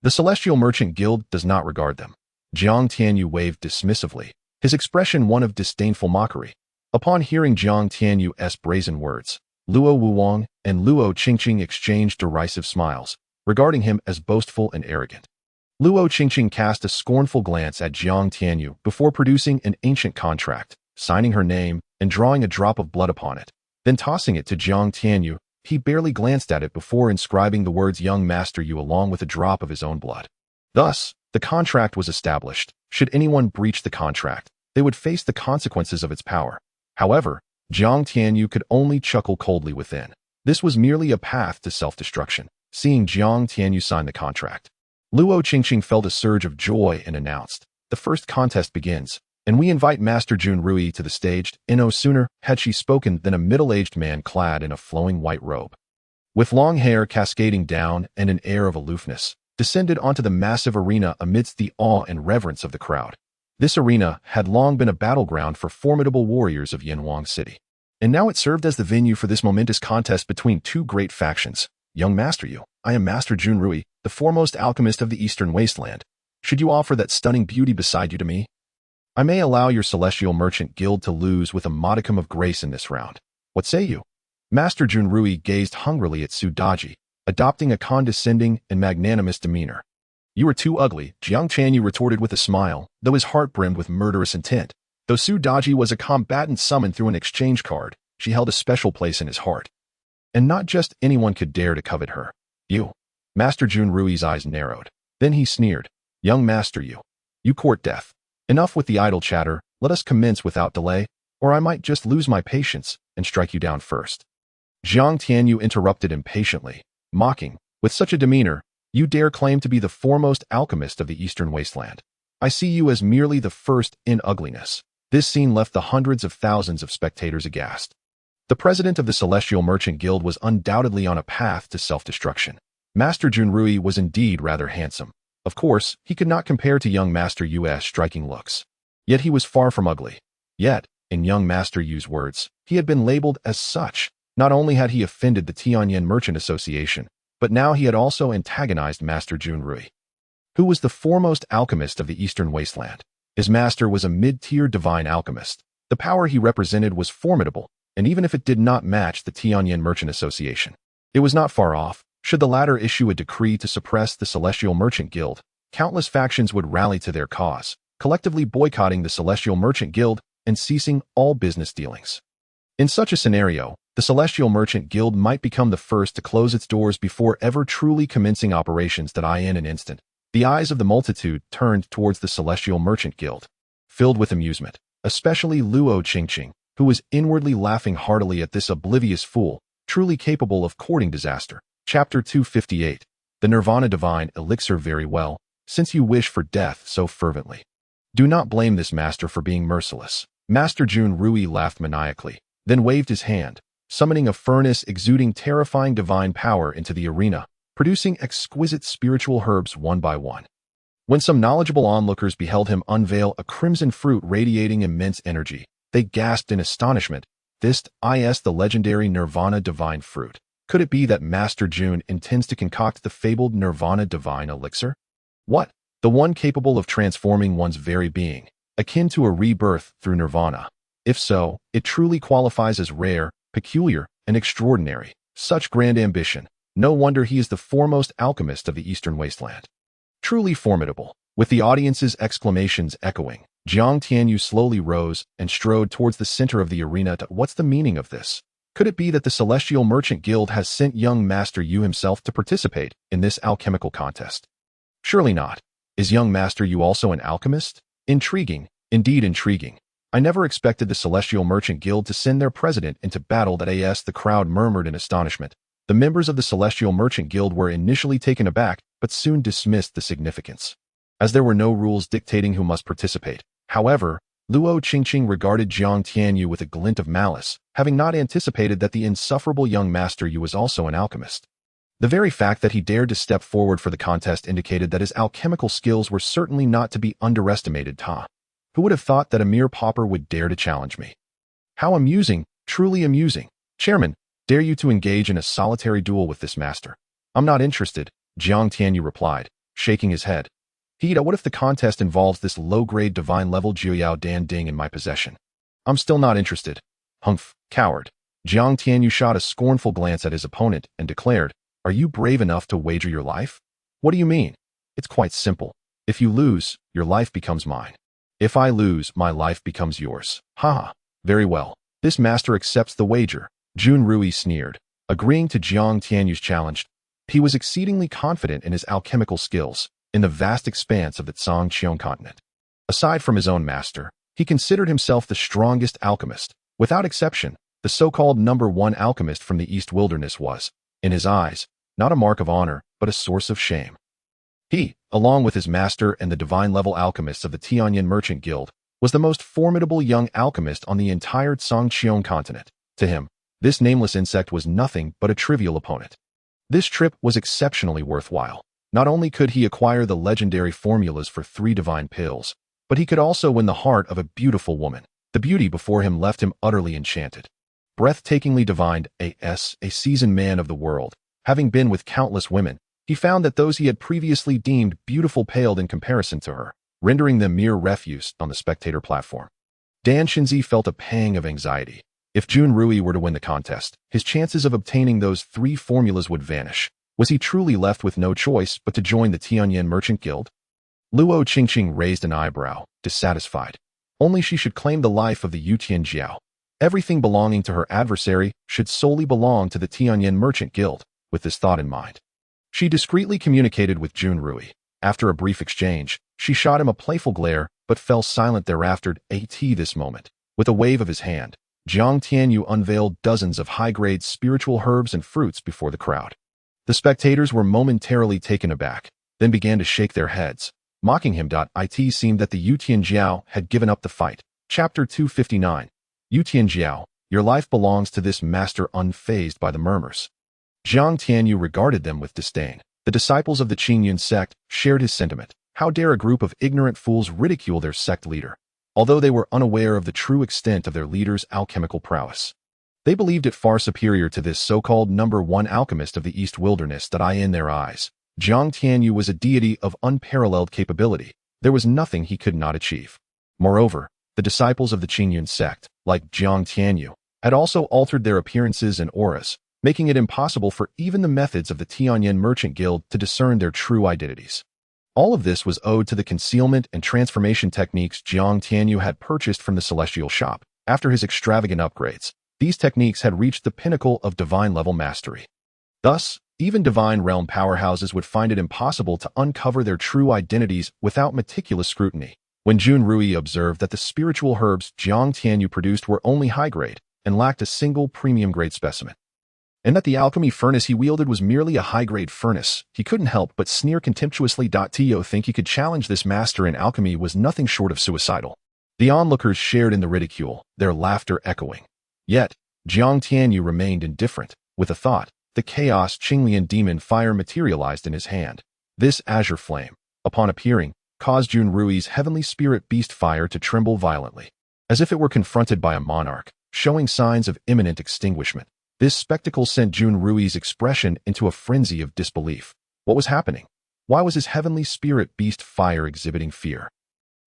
Speaker 1: The Celestial Merchant Guild does not regard them. Jiang Tianyu waved dismissively, his expression one of disdainful mockery. Upon hearing Jiang Tianyu's brazen words, Luo Wuong and Luo Qingqing exchanged derisive smiles, regarding him as boastful and arrogant. Luo Qingqing cast a scornful glance at Jiang Tianyu before producing an ancient contract, signing her name and drawing a drop of blood upon it. Then tossing it to Jiang Tianyu, he barely glanced at it before inscribing the words "Young Master Yu" along with a drop of his own blood. Thus, the contract was established. Should anyone breach the contract, they would face the consequences of its power. However, Jiang Tianyu could only chuckle coldly within. This was merely a path to self-destruction. Seeing Jiang Tianyu sign the contract, Luo Qingqing felt a surge of joy and announced, "The first contest begins, and we invite Master Jun Ruyi to the stage." No sooner had she spoken than a middle-aged man clad in a flowing white robe, with long hair cascading down and an air of aloofness, descended onto the massive arena amidst the awe and reverence of the crowd. This arena had long been a battleground for formidable warriors of Yanhuang City, and now it served as the venue for this momentous contest between 2 great factions. "Young Master Yu, I am Master Jun Ruyi, the foremost alchemist of the Eastern Wasteland. Should you offer that stunning beauty beside you to me, I may allow your Celestial Merchant Guild to lose with a modicum of grace in this round. What say you?" Master Jun Ruyi gazed hungrily at Su Daji, adopting a condescending and magnanimous demeanor. "You are too ugly," Jiang Tianyu retorted with a smile, though his heart brimmed with murderous intent. Though Su Daji was a combatant summoned through an exchange card, she held a special place in his heart. And not just anyone could dare to covet her. You. Master Jun Rui's eyes narrowed. Then he sneered. Young master, you court death. Enough with the idle chatter, let us commence without delay, or I might just lose my patience and strike you down first. Jiang Tianyu interrupted impatiently, mocking, with such a demeanor, you dare claim to be the foremost alchemist of the Eastern Wasteland. I see you as merely the first in ugliness. This scene left the hundreds of thousands of spectators aghast. The president of the Celestial Merchant Guild was undoubtedly on a path to self-destruction. Master Jun Ruyi was indeed rather handsome. Of course, he could not compare to young Master Yu's striking looks. Yet he was far from ugly. Yet, in young Master Yu's words, he had been labeled as such. Not only had he offended the Tianyan Merchant Association, but now he had also antagonized Master Jun Ruyi, who was the foremost alchemist of the Eastern Wasteland. His master was a mid-tier divine alchemist. The power he represented was formidable, and even if it did not match the Tianyan Merchant Association, it was not far off. Should the latter issue a decree to suppress the Celestial Merchant Guild, countless factions would rally to their cause, collectively boycotting the Celestial Merchant Guild and ceasing all business dealings. In such a scenario, the Celestial Merchant Guild might become the first to close its doors before ever truly commencing operations. In an instant, the eyes of the multitude turned towards the Celestial Merchant Guild, filled with amusement, especially Luo Qingqing, who was inwardly laughing heartily at this oblivious fool, truly capable of courting disaster. Chapter 258. The Nirvana Divine Elixir. Very well, since you wish for death so fervently. Do not blame this master for being merciless. Master Jun Ruyi laughed maniacally, then waved his hand, summoning a furnace exuding terrifying divine power into the arena, producing exquisite spiritual herbs one by one. When some knowledgeable onlookers beheld him unveil a crimson fruit radiating immense energy, they gasped in astonishment. This is the legendary Nirvana Divine Fruit. Could it be that Master Jun intends to concoct the fabled Nirvana Divine Elixir? What? The one capable of transforming one's very being, akin to a rebirth through Nirvana. If so, it truly qualifies as rare, peculiar, and extraordinary. Such grand ambition. No wonder he is the foremost alchemist of the Eastern Wasteland. Truly formidable. With the audience's exclamations echoing, Jiang Tianyu slowly rose and strode towards the center of the arena. What's the meaning of this? Could it be that the Celestial Merchant Guild has sent young Master Yu himself to participate in this alchemical contest? Surely not. Is young Master Yu also an alchemist? Intriguing. Indeed intriguing. I never expected the Celestial Merchant Guild to send their president into battle. The crowd murmured in astonishment. The members of the Celestial Merchant Guild were initially taken aback, but soon dismissed the significance, as there were no rules dictating who must participate. However, Luo Qingqing regarded Jiang Tianyu with a glint of malice, having not anticipated that the insufferable young Master Yu was also an alchemist. The very fact that he dared to step forward for the contest indicated that his alchemical skills were certainly not to be underestimated. Who would have thought that a mere pauper would dare to challenge me? How amusing, truly amusing. Chairman, dare you to engage in a solitary duel with this master? I'm not interested, Jiang Tianyu replied, shaking his head. What if the contest involves this low-grade divine-level Jiuyao Dan Ding in my possession? I'm still not interested. Humph, coward. Jiang Tianyu shot a scornful glance at his opponent and declared, are you brave enough to wager your life? What do you mean? It's quite simple. If you lose, your life becomes mine. If I lose, my life becomes yours. Haha. Very well. This master accepts the wager. Jun Ruyi sneered, agreeing to Jiang Tianyu's challenge. He was exceedingly confident in his alchemical skills in the vast expanse of the Zhangqiong continent. Aside from his own master, he considered himself the strongest alchemist. Without exception, the so-called #1 alchemist from the East Wilderness was, in his eyes, not a mark of honor, but a source of shame. He, along with his master and the divine-level alchemists of the Tianyan Merchant Guild, was the most formidable young alchemist on the entire Zhangqiong continent. To him, this nameless insect was nothing but a trivial opponent. This trip was exceptionally worthwhile. Not only could he acquire the legendary formulas for 3 divine pills, but he could also win the heart of a beautiful woman. The beauty before him left him utterly enchanted. Breathtakingly divine, a seasoned man of the world, having been with countless women, he found that those he had previously deemed beautiful paled in comparison to her, rendering them mere refuse on the spectator platform. Dan Shinzi felt a pang of anxiety. If Jun Ruyi were to win the contest, his chances of obtaining those 3 formulas would vanish. Was he truly left with no choice but to join the Tianyan Merchant Guild? Luo Qingqing raised an eyebrow, dissatisfied. Only she should claim the life of the Yutian Jiao. Everything belonging to her adversary should solely belong to the Tianyan Merchant Guild. With this thought in mind, she discreetly communicated with Jun Ruyi. After a brief exchange, she shot him a playful glare, but fell silent thereafter. This moment, with a wave of his hand, Jiang Tianyu unveiled dozens of high-grade spiritual herbs and fruits before the crowd. The spectators were momentarily taken aback, then began to shake their heads, mocking him. It seemed that the Yutian Jiao had given up the fight. Chapter 259. Yutian Jiao, your life belongs to this master. Unfazed by the murmurs, Jiang Tianyu regarded them with disdain. The disciples of the Qingyun Sect shared his sentiment. How dare a group of ignorant fools ridicule their sect leader? Although they were unaware of the true extent of their leader's alchemical prowess, they believed it far superior to this so-called number one alchemist of the East Wilderness. In their eyes, Jiang Tianyu was a deity of unparalleled capability. There was nothing he could not achieve. Moreover, the disciples of the Qingyun Sect, like Jiang Tianyu, had also altered their appearances and auras, making it impossible for even the methods of the Tianyan Merchant Guild to discern their true identities. All of this was owed to the concealment and transformation techniques Jiang Tianyu had purchased from the Celestial Shop. After his extravagant upgrades, these techniques had reached the pinnacle of divine-level mastery. Thus, even divine realm powerhouses would find it impossible to uncover their true identities without meticulous scrutiny. When Jun Ruyi observed that the spiritual herbs Jiang Tianyu produced were only high-grade and lacked a single premium-grade specimen, and that the alchemy furnace he wielded was merely a high-grade furnace, he couldn't help but sneer contemptuously. To think he could challenge this master in alchemy was nothing short of suicidal. The onlookers shared in the ridicule, their laughter echoing. Yet, Jiang Tianyu remained indifferent. With a thought, the chaos Qinglian demon fire materialized in his hand. This azure flame, upon appearing, caused Jun Rui's heavenly spirit beast fire to tremble violently, as if it were confronted by a monarch, showing signs of imminent extinguishment. This spectacle sent Jun Rui's expression into a frenzy of disbelief. What was happening? Why was his heavenly spirit beast fire exhibiting fear?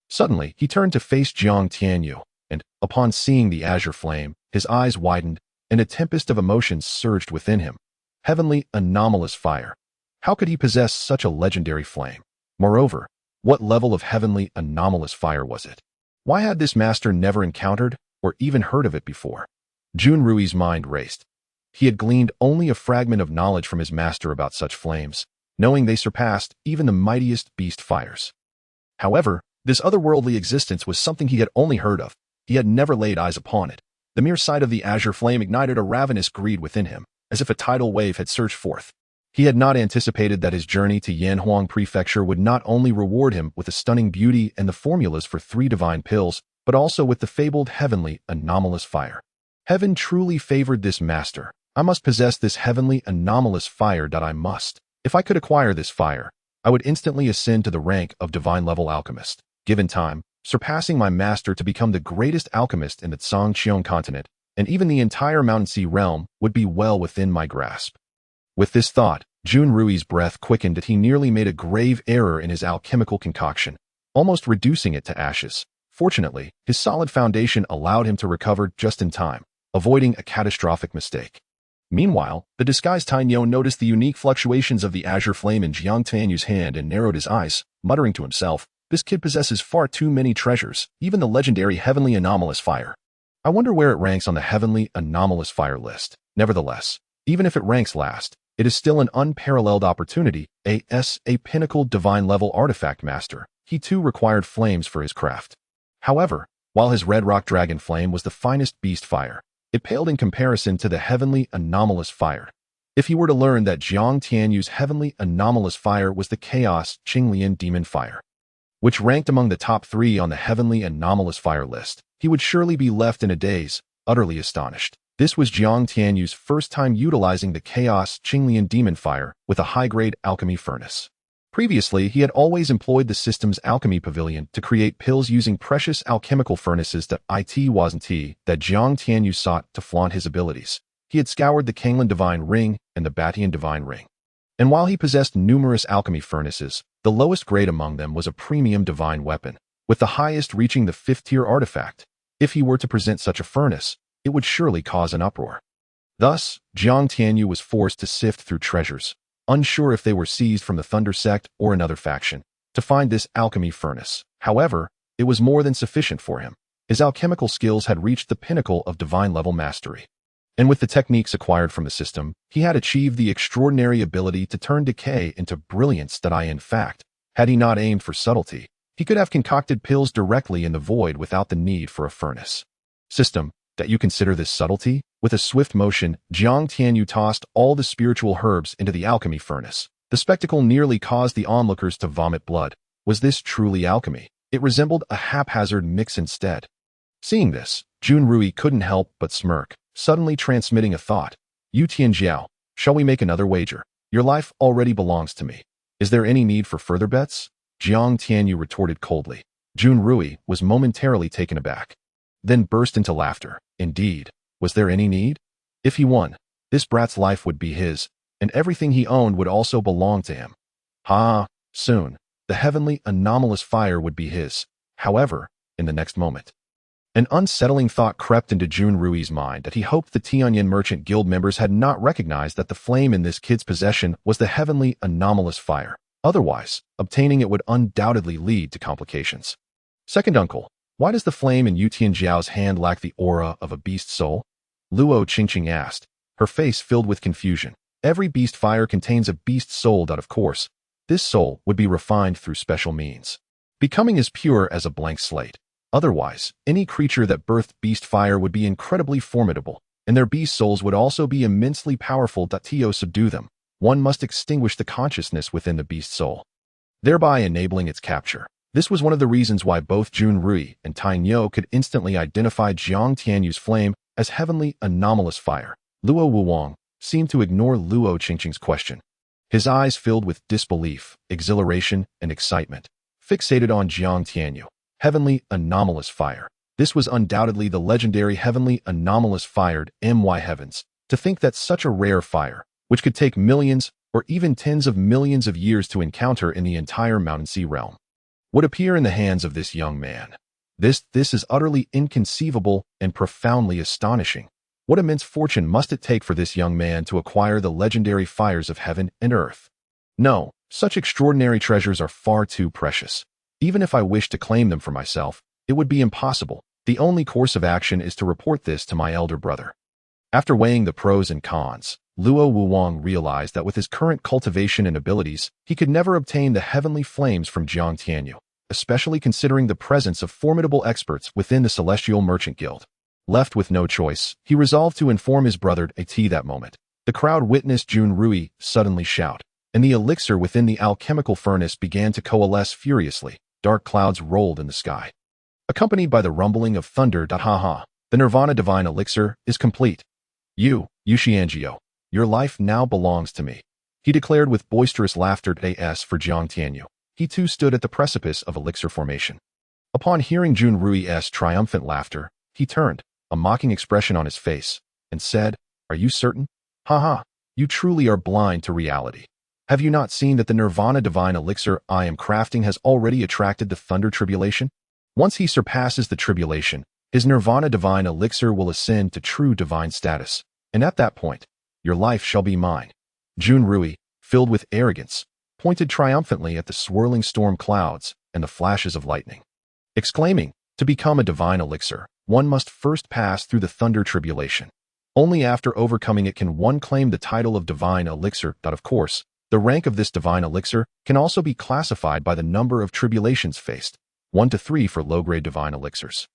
Speaker 1: Suddenly, he turned to face Jiang Tianyu, and, upon seeing the azure flame, his eyes widened, and a tempest of emotions surged within him. Heavenly, anomalous fire. How could he possess such a legendary flame? Moreover, what level of heavenly, anomalous fire was it? Why had this master never encountered, or even heard of it before? Jun Rui's mind raced. He had gleaned only a fragment of knowledge from his master about such flames, knowing they surpassed even the mightiest beast fires. However, this otherworldly existence was something he had only heard of. He had never laid eyes upon it. The mere sight of the azure flame ignited a ravenous greed within him, as if a tidal wave had surged forth. He had not anticipated that his journey to Yanhuang Prefecture would not only reward him with a stunning beauty and the formulas for 3 divine pills, but also with the fabled heavenly, anomalous fire. Heaven truly favored this master. I must possess this heavenly, anomalous fire. I must. If I could acquire this fire, I would instantly ascend to the rank of divine-level alchemist. Given time, surpassing my master to become the greatest alchemist in the Zhangqiang continent, and even the entire Mountain Sea realm would be well within my grasp. With this thought, Jun Rui's breath quickened that he nearly made a grave error in his alchemical concoction, almost reducing it to ashes. Fortunately, his solid foundation allowed him to recover just in time, avoiding a catastrophic mistake. Meanwhile, the disguised Tainyo noticed the unique fluctuations of the azure flame in Jiang Tianyu's hand and narrowed his eyes, muttering to himself, "This kid possesses far too many treasures, even the legendary heavenly anomalous fire. I wonder where it ranks on the heavenly anomalous fire list." Nevertheless, even if it ranks last, it is still an unparalleled opportunity. A pinnacle divine-level artifact master. He too required flames for his craft. However, while his red rock dragon flame was the finest beast fire, it paled in comparison to the heavenly anomalous fire. If he were to learn that Jiang Tianyu's heavenly anomalous fire was the chaos Qinglian demon fire, which ranked among the top 3 on the heavenly anomalous fire list, he would surely be left in a daze, utterly astonished. This was Jiang Tianyu's first time utilizing the chaos Qinglian demon fire with a high-grade alchemy furnace. Previously, he had always employed the system's alchemy pavilion to create pills using precious alchemical furnaces. It wasn't that Jiang Tianyu sought to flaunt his abilities. He had scoured the Qinglan Divine Ring and the Batian Divine Ring. And while he possessed numerous alchemy furnaces, the lowest grade among them was a premium divine weapon, with the highest reaching the 5th-tier artifact. If he were to present such a furnace, it would surely cause an uproar. Thus, Jiang Tianyu was forced to sift through treasures, unsure if they were seized from the Thunder Sect or another faction, to find this alchemy furnace. However, it was more than sufficient for him. His alchemical skills had reached the pinnacle of divine-level mastery. And with the techniques acquired from the system, he had achieved the extraordinary ability to turn decay into brilliance that in fact, had he not aimed for subtlety, he could have concocted pills directly in the void without the need for a furnace. System, that you consider this subtlety? With a swift motion, Jiang Tianyu tossed all the spiritual herbs into the alchemy furnace. The spectacle nearly caused the onlookers to vomit blood. Was this truly alchemy? It resembled a haphazard mix instead. Seeing this, Ruyi couldn't help but smirk, suddenly transmitting a thought. Yu Tianjiao, shall we make another wager? Your life already belongs to me. Is there any need for further bets? Jiang Tianyu retorted coldly. Ruyi was momentarily taken aback, then burst into laughter. Indeed, was there any need? If he won, this brat's life would be his, and everything he owned would also belong to him. Soon, the heavenly anomalous fire would be his. However, in the next moment, an unsettling thought crept into Ruyi's mind that he hoped the Tianyin Merchant Guild members had not recognized that the flame in this kid's possession was the heavenly anomalous fire. Otherwise, obtaining it would undoubtedly lead to complications. Second uncle, why does the flame in Yu Tianjiao's hand lack the aura of a beast soul? Luo Qingqing asked, her face filled with confusion. Every beast fire contains a beast soul that, of course, this soul would be refined through special means, becoming as pure as a blank slate. Otherwise, any creature that birthed beast fire would be incredibly formidable, and their beast souls would also be immensely powerful to subdue them. One must extinguish the consciousness within the beast soul, thereby enabling its capture. This was one of the reasons why both Ruyi and Tainyo could instantly identify Jiang Tianyu's flame as heavenly anomalous fire. Luo Wuwang seemed to ignore Luo Qingqing's question. His eyes filled with disbelief, exhilaration, and excitement, fixated on Jiang Tianyu. Heavenly anomalous fire. This was undoubtedly the legendary heavenly anomalous fired My heavens. To think that such a rare fire, which could take millions or even tens of millions of years to encounter in the entire Mountain Sea realm, would appear in the hands of this young man. This is utterly inconceivable and profoundly astonishing. What immense fortune must it take for this young man to acquire the legendary fires of heaven and earth? No, such extraordinary treasures are far too precious. Even if I wished to claim them for myself, it would be impossible. The only course of action is to report this to my elder brother. After weighing the pros and cons, Luo Wuwang realized that with his current cultivation and abilities, he could never obtain the heavenly flames from Jiang Tianyu, especially considering the presence of formidable experts within the Celestial Merchant Guild. Left with no choice, he resolved to inform his brother at that moment. The crowd witnessed Ruyi suddenly shout, and the elixir within the alchemical furnace began to coalesce furiously. Dark clouds rolled in the sky, accompanied by the rumbling of thunder. The Nirvana Divine Elixir is complete. Yu Xianjiao, your life now belongs to me, he declared with boisterous laughter. As for Jiang Tianyu, he too stood at the precipice of elixir formation. Upon hearing Ruyi's triumphant laughter, he turned, a mocking expression on his face, and said, "Are you certain? You truly are blind to reality. Have you not seen that the Nirvana Divine Elixir I am crafting has already attracted the Thunder Tribulation? Once he surpasses the tribulation, his Nirvana Divine Elixir will ascend to true divine status, and at that point, your life shall be mine." Ruyi, filled with arrogance, pointed triumphantly at the swirling storm clouds and the flashes of lightning, exclaiming, "To become a divine elixir, one must first pass through the Thunder Tribulation. Only after overcoming it can one claim the title of divine elixir." Of course, the rank of this divine elixir can also be classified by the number of tribulations faced: 1 to 3 for low-grade divine elixirs,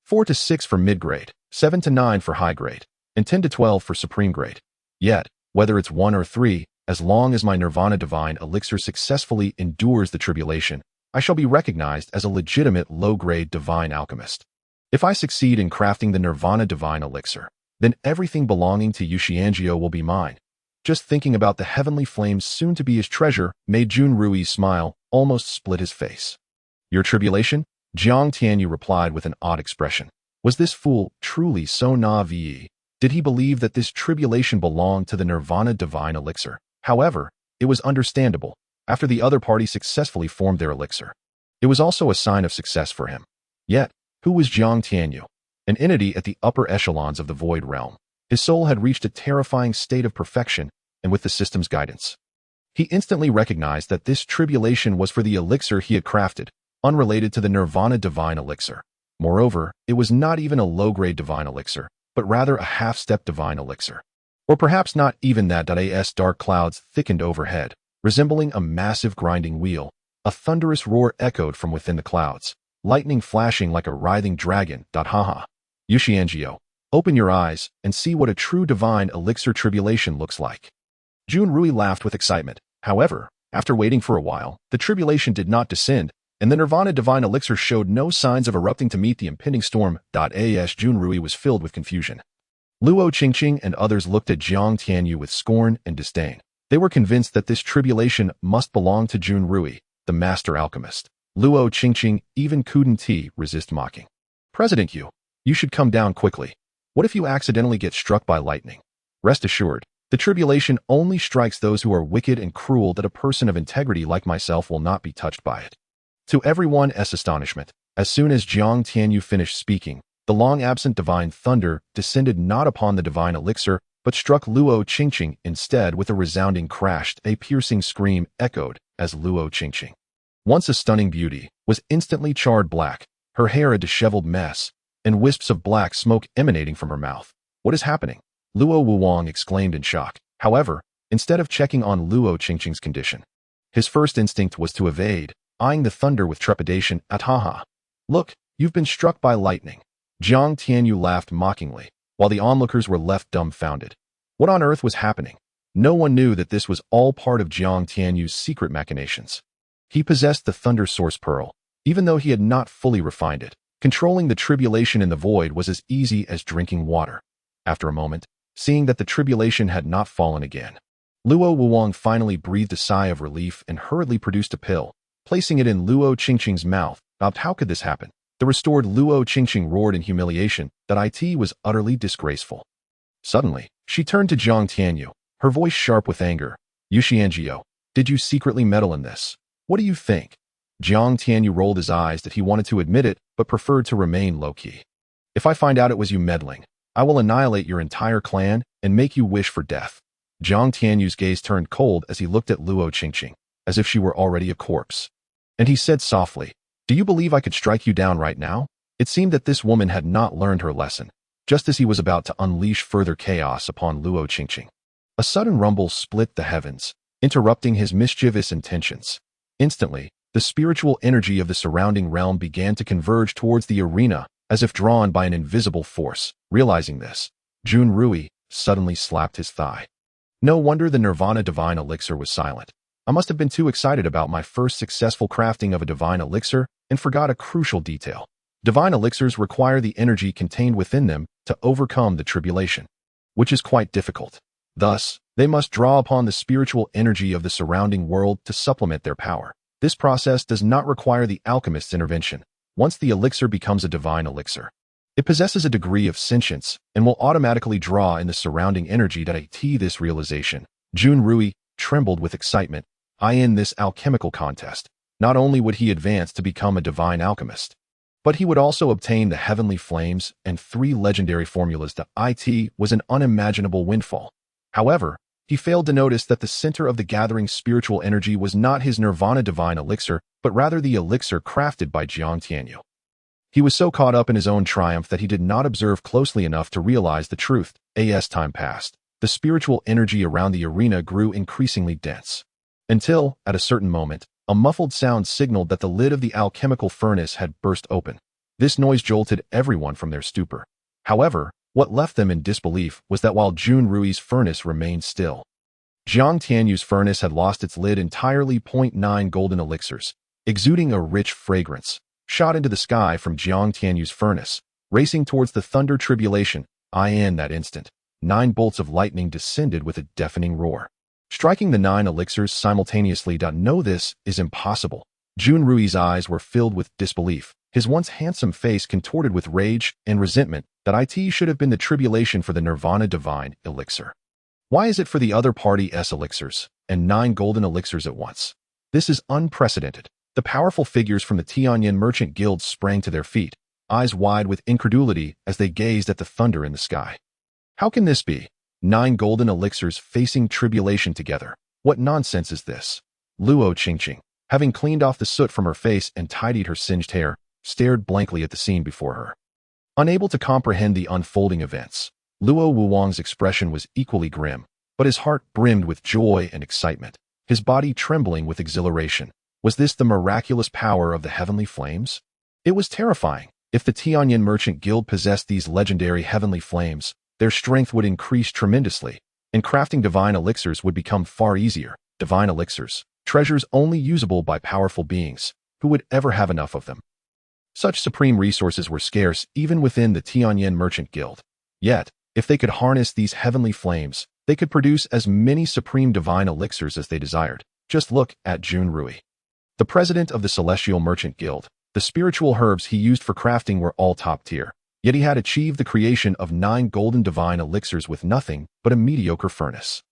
Speaker 1: 4 to 6 for mid-grade, 7 to 9 for high-grade, and 10 to 12 for supreme grade. Yet, whether it's 1 or 3, as long as my Nirvana Divine Elixir successfully endures the tribulation, I shall be recognized as a legitimate low-grade divine alchemist. If I succeed in crafting the Nirvana Divine Elixir, then everything belonging to Yu Xianjiao will be mine. Just thinking about the heavenly flames soon to be his treasure made Ruyi's smile almost split his face. "Your tribulation?" Jiang Tianyu replied with an odd expression. Was this fool truly so naive? Did he believe that this tribulation belonged to the Nirvana Divine Elixir? However, it was understandable. After the other party successfully formed their elixir, it was also a sign of success for him. Yet, who was Jiang Tianyu? An entity at the upper echelons of the Void Realm. His soul had reached a terrifying state of perfection, and with the system's guidance, he instantly recognized that this tribulation was for the elixir he had crafted, unrelated to the Nirvana Divine Elixir. Moreover, it was not even a low-grade divine elixir, but rather a half-step divine elixir. Or perhaps not even that. As dark clouds thickened overhead, resembling a massive grinding wheel, a thunderous roar echoed from within the clouds, lightning flashing like a writhing dragon. Haha. Yuxianjiao, open your eyes and see what a true divine elixir tribulation looks like. Ruyi laughed with excitement. However, after waiting for a while, the tribulation did not descend, and the nirvana divine elixir showed no signs of erupting to meet the impending storm. As Ruyi was filled with confusion. Luo Qingqing and others looked at Jiang Tianyu with scorn and disdain. They were convinced that this tribulation must belong to Ruyi, the master alchemist. Luo Qingqing even couldn't resist mocking. President Yu, you should come down quickly. What if you accidentally get struck by lightning? Rest assured, the tribulation only strikes those who are wicked and cruel. That a person of integrity like myself will not be touched by it. To everyone's astonishment, as soon as Jiang Tianyu finished speaking, the long-absent divine thunder descended not upon the divine elixir, but struck Luo Qingqing instead with a resounding crash. A piercing scream echoed as Luo Qingqing, once a stunning beauty, was instantly charred black, her hair a disheveled mess, and wisps of black smoke emanating from her mouth. What is happening? Luo Wuwang exclaimed in shock. However, instead of checking on Luo Qingqing's condition, his first instinct was to evade, eyeing the thunder with trepidation. Haha. Look, you've been struck by lightning. Jiang Tianyu laughed mockingly, while the onlookers were left dumbfounded. What on earth was happening? No one knew that this was all part of Jiang Tianyu's secret machinations. He possessed the Thunder Source Pearl, even though he had not fully refined it. Controlling the tribulation in the void was as easy as drinking water. After a moment, seeing that the tribulation had not fallen again, Luo Wuwang finally breathed a sigh of relief and hurriedly produced a pill, placing it in Luo Qingqing's mouth. How could this happen? The restored Luo Qingqing roared in humiliation. That it was utterly disgraceful. Suddenly, she turned to Jiang Tianyu, her voice sharp with anger. Yuxianjiao, did you secretly meddle in this? What do you think? Jiang Tianyu rolled his eyes that he wanted to admit it, but preferred to remain low-key. If I find out it was you meddling, I will annihilate your entire clan and make you wish for death. Jiang Tianyu's gaze turned cold as he looked at Luo Qingqing, as if she were already a corpse. And he said softly, do you believe I could strike you down right now? It seemed that this woman had not learned her lesson, just as he was about to unleash further chaos upon Luo Qingqing. A sudden rumble split the heavens, interrupting his mischievous intentions. Instantly, the spiritual energy of the surrounding realm began to converge towards the arena, as if drawn by an invisible force. Realizing this, Ruyi suddenly slapped his thigh. No wonder the Nirvana divine elixir was silent. I must have been too excited about my first successful crafting of a divine elixir and forgot a crucial detail. Divine elixirs require the energy contained within them to overcome the tribulation, which is quite difficult. Thus, they must draw upon the spiritual energy of the surrounding world to supplement their power. This process does not require the alchemist's intervention. Once the elixir becomes a divine elixir, it possesses a degree of sentience and will automatically draw in the surrounding energy. This realization, Ruyi trembled with excitement. In this alchemical contest, not only would he advance to become a divine alchemist, but he would also obtain the heavenly flames and 3 legendary formulas. It was an unimaginable windfall. However, he failed to notice that the center of the gathering spiritual energy was not his nirvana divine elixir, but rather the elixir crafted by Jiang Tianyu. He was so caught up in his own triumph that he did not observe closely enough to realize the truth. As time passed, the spiritual energy around the arena grew increasingly dense. Until, at a certain moment, a muffled sound signaled that the lid of the alchemical furnace had burst open. This noise jolted everyone from their stupor. However, what left them in disbelief was that while Ruyi's furnace remained still, Jiang Tianyu's furnace had lost its lid entirely. 9 golden elixirs, exuding a rich fragrance, shot into the sky from Jiang Tianyu's furnace, racing towards the thunder tribulation. In that instant, 9 bolts of lightning descended with a deafening roar, striking the 9 elixirs simultaneously. No, this is impossible. Ruyi's eyes were filled with disbelief, his once handsome face contorted with rage and resentment. It should have been the tribulation for the Nirvana divine elixir. Why is it for the other party's elixirs, and 9 golden elixirs at once? This is unprecedented. The powerful figures from the Tianyan merchant guild sprang to their feet, eyes wide with incredulity as they gazed at the thunder in the sky. How can this be? 9 golden elixirs facing tribulation together. What nonsense is this? Luo Qingqing, having cleaned off the soot from her face and tidied her singed hair, stared blankly at the scene before her. Unable to comprehend the unfolding events, Luo Wuwang's expression was equally grim, but his heart brimmed with joy and excitement, his body trembling with exhilaration. Was this the miraculous power of the heavenly flames? It was terrifying. If the Tianyin Merchant Guild possessed these legendary heavenly flames, their strength would increase tremendously, and crafting divine elixirs would become far easier. Divine elixirs, treasures only usable by powerful beings. Who would ever have enough of them? Such supreme resources were scarce even within the Tianyin Merchant Guild. Yet, if they could harness these heavenly flames, they could produce as many supreme divine elixirs as they desired. Just look at Ruyi, the president of the Celestial Merchant Guild. The spiritual herbs he used for crafting were all top tier, yet he had achieved the creation of 9 golden divine elixirs with nothing but a mediocre furnace.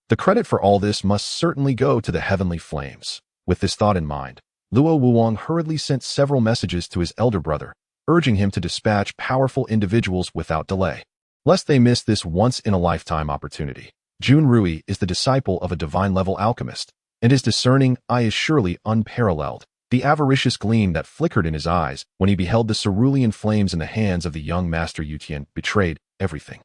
Speaker 1: The credit for all this must certainly go to the heavenly flames. With this thought in mind, Luo Wuwang hurriedly sent several messages to his elder brother, urging him to dispatch powerful individuals without delay, lest they miss this once-in-a-lifetime opportunity. Ruyi is the disciple of a divine-level alchemist, and his discerning eye is surely unparalleled. The avaricious gleam that flickered in his eyes when he beheld the cerulean flames in the hands of the young master Yutian betrayed everything.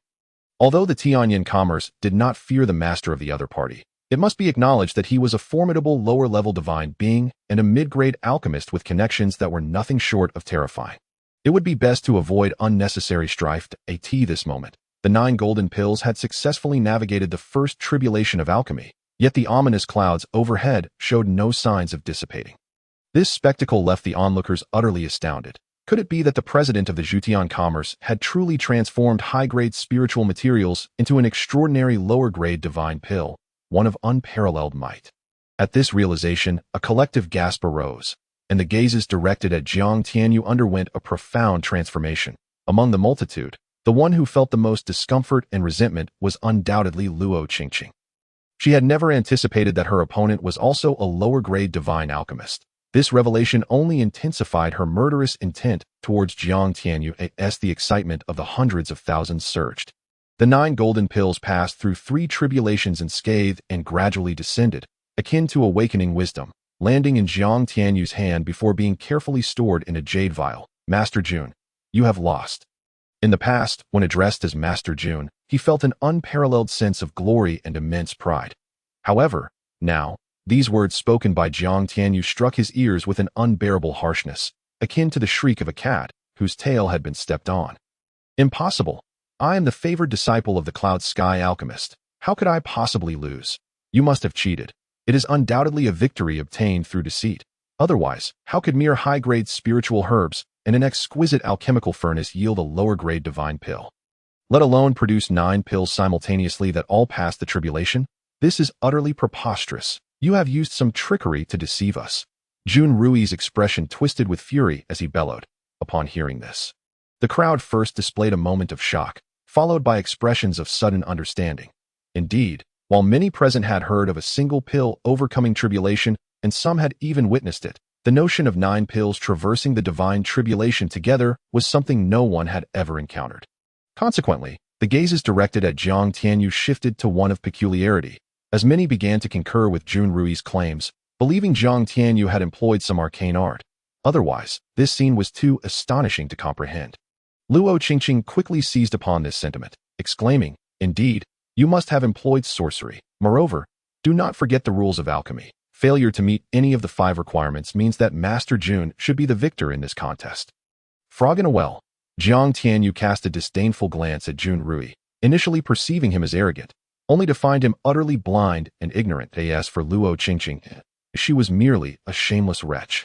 Speaker 1: Although the Tianyin commerce did not fear the master of the other party, it must be acknowledged that he was a formidable lower-level divine being and a mid-grade alchemist with connections that were nothing short of terrifying. It would be best to avoid unnecessary strife. At this moment, the 9 golden pills had successfully navigated the first tribulation of alchemy, yet the ominous clouds overhead showed no signs of dissipating. This spectacle left the onlookers utterly astounded. Could it be that the president of the Zhutian commerce had truly transformed high-grade spiritual materials into an extraordinary lower-grade divine pill, one of unparalleled might? At this realization, a collective gasp arose, and the gazes directed at Jiang Tianyu underwent a profound transformation. Among the multitude, the one who felt the most discomfort and resentment was undoubtedly Luo Qingqing. She had never anticipated that her opponent was also a lower-grade divine alchemist. This revelation only intensified her murderous intent towards Jiang Tianyu as the excitement of the hundreds of thousands surged. The 9 golden pills passed through 3 tribulations unscathed and gradually descended, akin to awakening wisdom, landing in Jiang Tianyu's hand before being carefully stored in a jade vial. Master Jun, you have lost. In the past, when addressed as Master Jun, he felt an unparalleled sense of glory and immense pride. However, now, these words spoken by Jiang Tianyu struck his ears with an unbearable harshness, akin to the shriek of a cat whose tail had been stepped on. Impossible! I am the favored disciple of the Cloud Sky Alchemist. How could I possibly lose? You must have cheated. It is undoubtedly a victory obtained through deceit. Otherwise, how could mere high-grade spiritual herbs and an exquisite alchemical furnace yield a lower-grade divine pill? Let alone produce 9 pills simultaneously that all pass the tribulation? This is utterly preposterous. You have used some trickery to deceive us. Ruyi's expression twisted with fury as he bellowed. Upon hearing this, the crowd first displayed a moment of shock, followed by expressions of sudden understanding. Indeed, while many present had heard of a single pill overcoming tribulation, and some had even witnessed it, the notion of 9 pills traversing the divine tribulation together was something no one had ever encountered. Consequently, the gazes directed at Jiang Tianyu shifted to one of peculiarity, as many began to concur with Ruyi's claims, believing Jiang Tianyu had employed some arcane art. Otherwise, this scene was too astonishing to comprehend. Luo Qingqing quickly seized upon this sentiment, exclaiming, "Indeed, you must have employed sorcery. Moreover, do not forget the rules of alchemy. Failure to meet any of the 5 requirements means that Master Jun should be the victor in this contest." Frog in a well. Jiang Tianyu cast a disdainful glance at Ruyi, initially perceiving him as arrogant, only to find him utterly blind and ignorant. As for Luo Qingqing, she was merely a shameless wretch,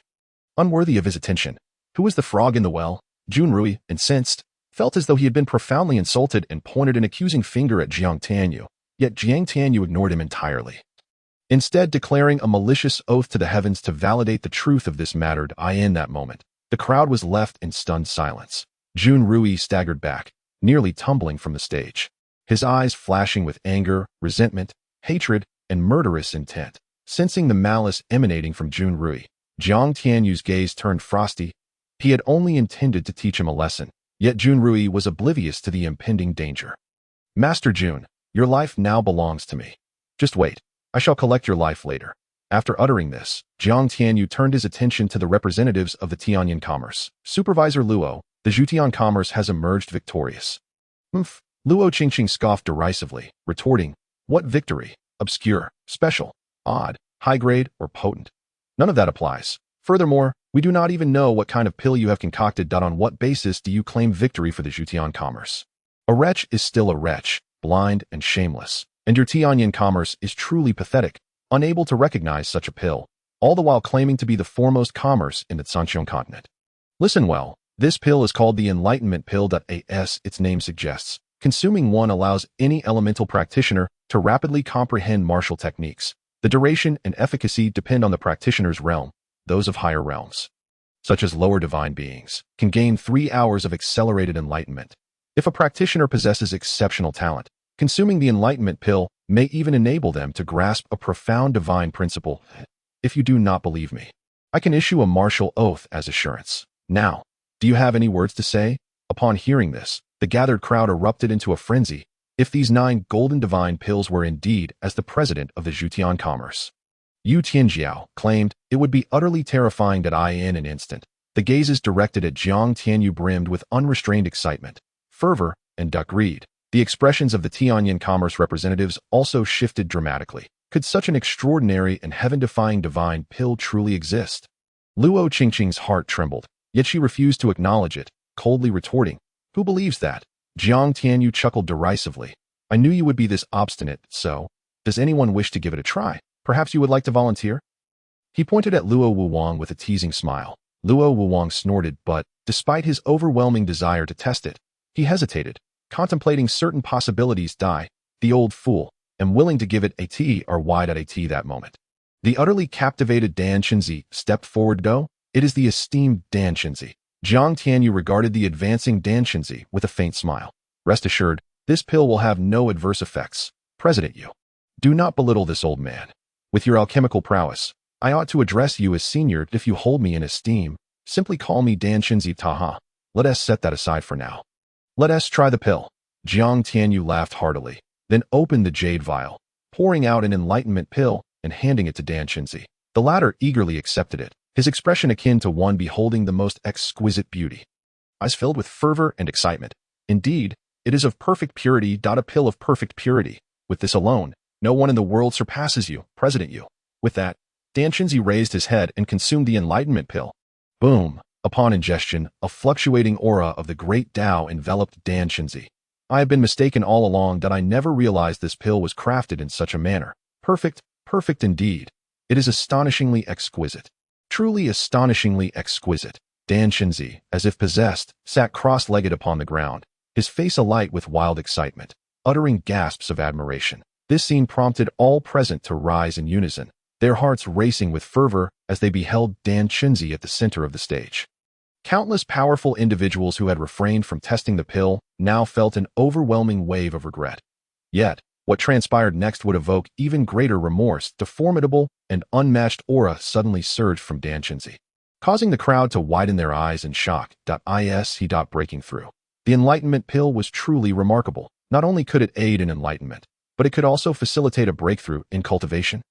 Speaker 1: unworthy of his attention. Who was the frog in the well? Ruyi, incensed, felt as though he had been profoundly insulted and pointed an accusing finger at Jiang Tianyu, yet Jiang Tianyu ignored him entirely, instead declaring a malicious oath to the heavens to validate the truth of this matter. In that moment, the crowd was left in stunned silence. Ruyi staggered back, nearly tumbling from the stage, his eyes flashing with anger, resentment, hatred, and murderous intent. Sensing the malice emanating from Ruyi, Jiang Tianyu's gaze turned frosty. He had only intended to teach him a lesson, yet Ruyi was oblivious to the impending danger. "Master Jun, your life now belongs to me. Just wait, I shall collect your life later." After uttering this, Jiang Tianyu turned his attention to the representatives of the Tianyan commerce. Supervisor Luo, the Zhutian commerce has emerged victorious. Humph. Luo Qingqing scoffed derisively, retorting, what victory? Obscure, special, odd, high-grade, or potent? None of that applies. Furthermore, we do not even know what kind of pill you have concocted. On what basis do you claim victory for the Zhutian commerce? A wretch is still a wretch, blind and shameless, and your Tianyan commerce is truly pathetic, unable to recognize such a pill, all the while claiming to be the foremost commerce in the Sanxiong continent. Listen well, this pill is called the Enlightenment Pill. As its name suggests, consuming one allows any elemental practitioner to rapidly comprehend martial techniques. The duration and efficacy depend on the practitioner's realm. Those of higher realms, such as lower divine beings, can gain 3 hours of accelerated enlightenment. If a practitioner possesses exceptional talent, consuming the Enlightenment Pill may even enable them to grasp a profound divine principle. If you do not believe me, I can issue a martial oath as assurance. Now, do you have any words to say? Upon hearing this, the gathered crowd erupted into a frenzy. If these 9 golden divine pills were indeed as the president of the Zhutian commerce, Yu Tianjiao claimed, it would be utterly terrifying that in an instant. The gazes directed at Jiang Tianyu brimmed with unrestrained excitement, fervor, and greed. The expressions of the Tianyan commerce representatives also shifted dramatically. Could such an extraordinary and heaven-defying divine pill truly exist? Luo Qingqing's heart trembled, yet she refused to acknowledge it, coldly retorting, who believes that? Jiang Tianyu chuckled derisively. I knew you would be this obstinate, so, does anyone wish to give it a try? Perhaps you would like to volunteer? He pointed at Luo Wuwang with a teasing smile. Luo Wuwang snorted, but, despite his overwhelming desire to test it, he hesitated, contemplating certain possibilities. The old fool, am willing to give it a T or wide at a T that moment. The utterly captivated Dan Qinzi stepped forward. It is the esteemed Dan Qinzi. Jiang Tianyu regarded the advancing Dan Qinzi with a faint smile. Rest assured, this pill will have no adverse effects. President Yu, do not belittle this old man. With your alchemical prowess, I ought to address you as senior. If you hold me in esteem, simply call me Dan Qinzi. Taha. Let us set that aside for now. Let us try the pill. Jiang Tianyu laughed heartily, then opened the jade vial, pouring out an enlightenment pill and handing it to Dan Qinzi. The latter eagerly accepted it, his expression akin to one beholding the most exquisite beauty. Eyes filled with fervor and excitement. Indeed, it is of perfect purity. A pill of perfect purity. With this alone, no one in the world surpasses you, President Yu. With that, Dan Qinzi raised his head and consumed the Enlightenment Pill. Boom! Upon ingestion, a fluctuating aura of the great Tao enveloped Dan Qinzi. I have been mistaken all along. I never realized this pill was crafted in such a manner. Perfect, perfect indeed. It is astonishingly exquisite. Truly astonishingly exquisite. Dan Qinzi, as if possessed, sat cross-legged upon the ground, his face alight with wild excitement, uttering gasps of admiration. This scene prompted all present to rise in unison, their hearts racing with fervor as they beheld Dan Qinzi at the center of the stage. Countless powerful individuals who had refrained from testing the pill now felt an overwhelming wave of regret. Yet, what transpired next would evoke even greater remorse. The formidable and unmatched aura suddenly surged from Dan Qinzi, causing the crowd to widen their eyes in shock. He breaking through. The Enlightenment Pill was truly remarkable. Not only could it aid in enlightenment, but it could also facilitate a breakthrough in cultivation.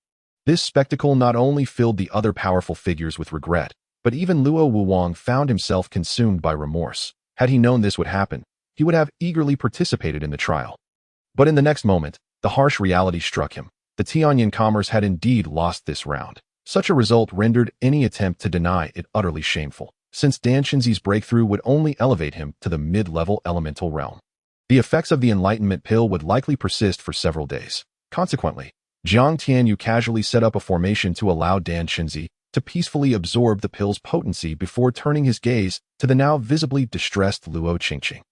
Speaker 1: This spectacle not only filled the other powerful figures with regret, but even Luo Wuwang found himself consumed by remorse. Had he known this would happen, he would have eagerly participated in the trial. But in the next moment, the harsh reality struck him. The Tianyan commerce had indeed lost this round. Such a result rendered any attempt to deny it utterly shameful, since Dan Qinzi's breakthrough would only elevate him to the mid-level elemental realm. The effects of the Enlightenment Pill would likely persist for several days. Consequently, Jiang Tianyu casually set up a formation to allow Dan Qinzi to peacefully absorb the pill's potency before turning his gaze to the now visibly distressed Luo Qingqing.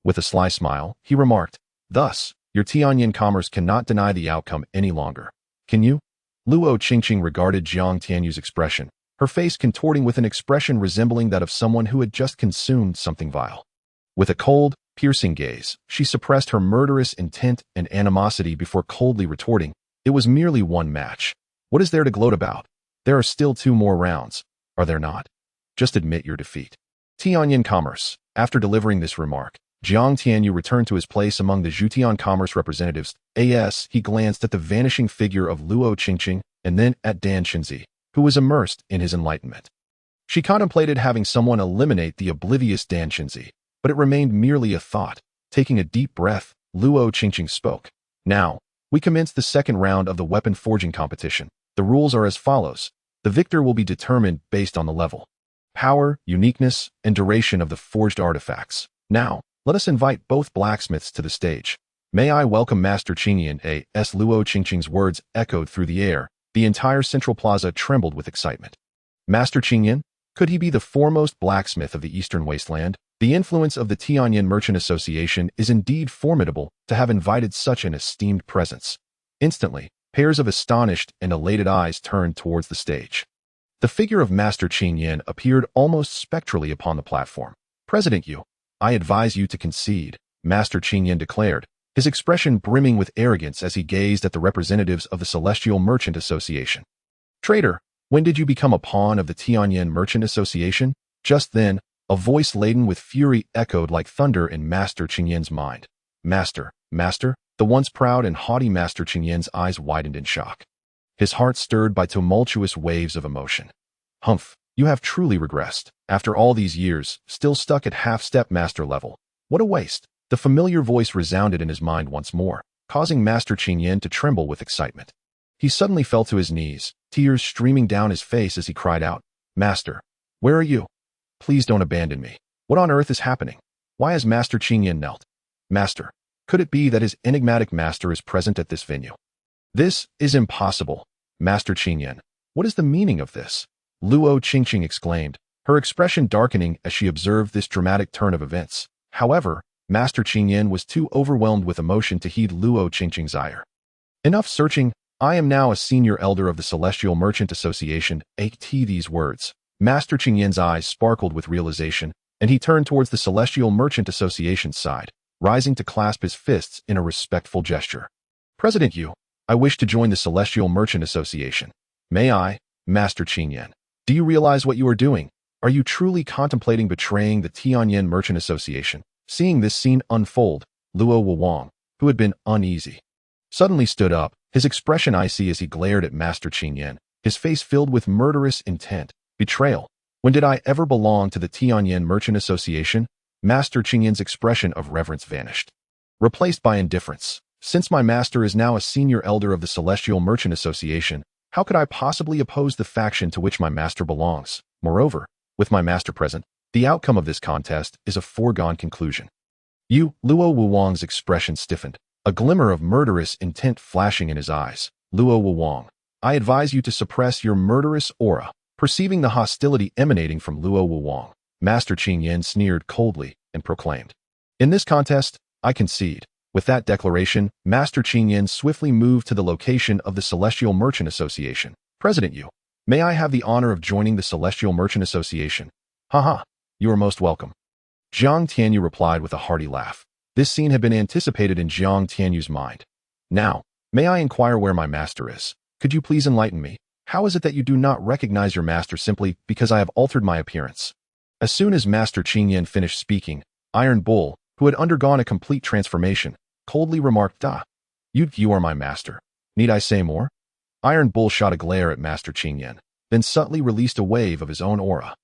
Speaker 1: With a sly smile, he remarked, "Thus, your Tianyan commerce cannot deny the outcome any longer. Can you?" Luo Qingqing regarded Jiang Tianyu's expression, her face contorting with an expression resembling that of someone who had just consumed something vile. With a cold, piercing gaze, she suppressed her murderous intent and animosity before coldly retorting, "It was merely one match. What is there to gloat about? There are still 2 more rounds, are there not? Just admit your defeat." Tianyan commerce. After delivering this remark, Jiang Tianyu returned to his place among the Zhutian commerce representatives. He glanced at the vanishing figure of Luo Qingqing and then at Dan Shinzi, who was immersed in his enlightenment. She contemplated having someone eliminate the oblivious Dan Shinzi, but it remained merely a thought. Taking a deep breath, Luo Qingqing spoke. Now, we commence the second round of the weapon forging competition. The rules are as follows. The victor will be determined based on the level, power, uniqueness, and duration of the forged artifacts. Now, let us invite both blacksmiths to the stage. May I welcome Master Qingyun A.S. Luo Qingqing's words echoed through the air. The entire central plaza trembled with excitement. Master Qingyun? Could he be the foremost blacksmith of the Eastern Wasteland? The influence of the Tianyan Merchant Association is indeed formidable to have invited such an esteemed presence. Instantly, pairs of astonished and elated eyes turned towards the stage. The figure of Master Qingyun appeared almost spectrally upon the platform. President Yu, I advise you to concede, Master Qingyun declared, his expression brimming with arrogance as he gazed at the representatives of the Celestial Merchant Association. Traitor, when did you become a pawn of the Tianyan Merchant Association? Just then, a voice laden with fury echoed like thunder in Master Qingyun's mind. Master, Master, the once proud and haughty Master Qingyun's eyes widened in shock. His heart stirred by tumultuous waves of emotion. Humph, you have truly regressed. After all these years, still stuck at half-step master level. What a waste. The familiar voice resounded in his mind once more, causing Master Qingyun to tremble with excitement. He suddenly fell to his knees, tears streaming down his face as he cried out, Master, where are you? Please don't abandon me. What on earth is happening? Why has Master Qingyun knelt? Master, could it be that his enigmatic master is present at this venue? This is impossible. Master Qingyun, what is the meaning of this? Luo Qingqing exclaimed, her expression darkening as she observed this dramatic turn of events. However, Master Qingyun was too overwhelmed with emotion to heed Luo Qingqing's ire. Enough searching. I am now a senior elder of the Celestial Merchant Association. These words. Master Qingyun's eyes sparkled with realization, and he turned towards the Celestial Merchant Association's side, rising to clasp his fists in a respectful gesture. President Yu, I wish to join the Celestial Merchant Association. May I, Master Qingyun? Do you realize what you are doing? Are you truly contemplating betraying the Tianyan Merchant Association? Seeing this scene unfold, Luo Wuwang, who had been uneasy, suddenly stood up, his expression icy as he glared at Master Qingyun, his face filled with murderous intent. Betrayal. When did I ever belong to the Tianyan Merchant Association? Master Qingyun's expression of reverence vanished, replaced by indifference. Since my master is now a senior elder of the Celestial Merchant Association, how could I possibly oppose the faction to which my master belongs? Moreover, with my master present, the outcome of this contest is a foregone conclusion. Luo Wuwang's expression stiffened, a glimmer of murderous intent flashing in his eyes. Luo Wuwang, I advise you to suppress your murderous aura. Perceiving the hostility emanating from Luo Wuwang, Master Qingyun sneered coldly and proclaimed, in this contest, I concede. With that declaration, Master Qingyun swiftly moved to the location of the Celestial Merchant Association. President Yu, may I have the honor of joining the Celestial Merchant Association? Haha, you are most welcome. Jiang Tianyu replied with a hearty laugh. This scene had been anticipated in Jiang Tianyu's mind. Now, may I inquire where my master is? Could you please enlighten me? How is it that you do not recognize your master simply because I have altered my appearance? As soon as Master Qingyun finished speaking, Iron Bull, who had undergone a complete transformation, coldly remarked, You are my master. Need I say more? Iron Bull shot a glare at Master Qingyun, then subtly released a wave of his own aura.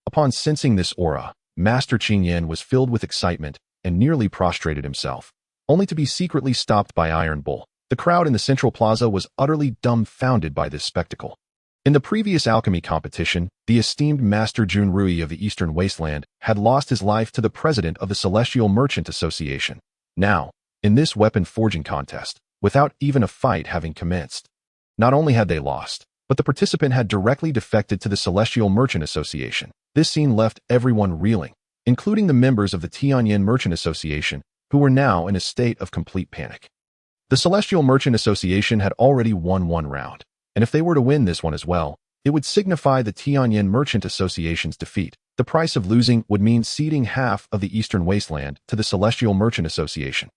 Speaker 1: Upon sensing this aura, Master Qingyun was filled with excitement and nearly prostrated himself, only to be secretly stopped by Iron Bull. The crowd in the central plaza was utterly dumbfounded by this spectacle. In the previous alchemy competition, the esteemed Master Ruyi of the Eastern Wasteland had lost his life to the president of the Celestial Merchant Association. Now, in this weapon forging contest, without even a fight having commenced, not only had they lost, but the participant had directly defected to the Celestial Merchant Association. This scene left everyone reeling, including the members of the Tianyan Merchant Association, who were now in a state of complete panic. The Celestial Merchant Association had already won one round, and if they were to win this one as well, it would signify the Tianyan Merchant Association's defeat. The price of losing would mean ceding half of the Eastern Wasteland to the Celestial Merchant Association.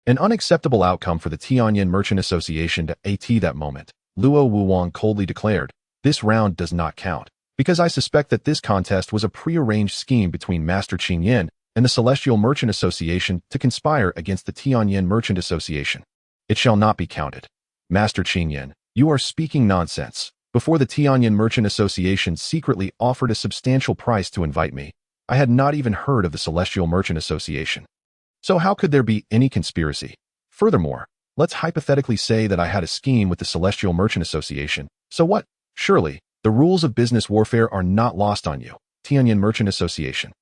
Speaker 1: An unacceptable outcome for the Tianyan Merchant Association to at that moment. Luo Wuwang coldly declared, this round does not count, because I suspect that this contest was a prearranged scheme between Master Qingyun and the Celestial Merchant Association to conspire against the Tianyin Merchant Association. It shall not be counted. Master Qingyun, you are speaking nonsense. Before the Tianyin Merchant Association secretly offered a substantial price to invite me, I had not even heard of the Celestial Merchant Association. So how could there be any conspiracy? Furthermore, let's hypothetically say that I had a scheme with the Celestial Merchant Association. So what? Surely, the rules of business warfare are not lost on you, Tianyin Merchant Association.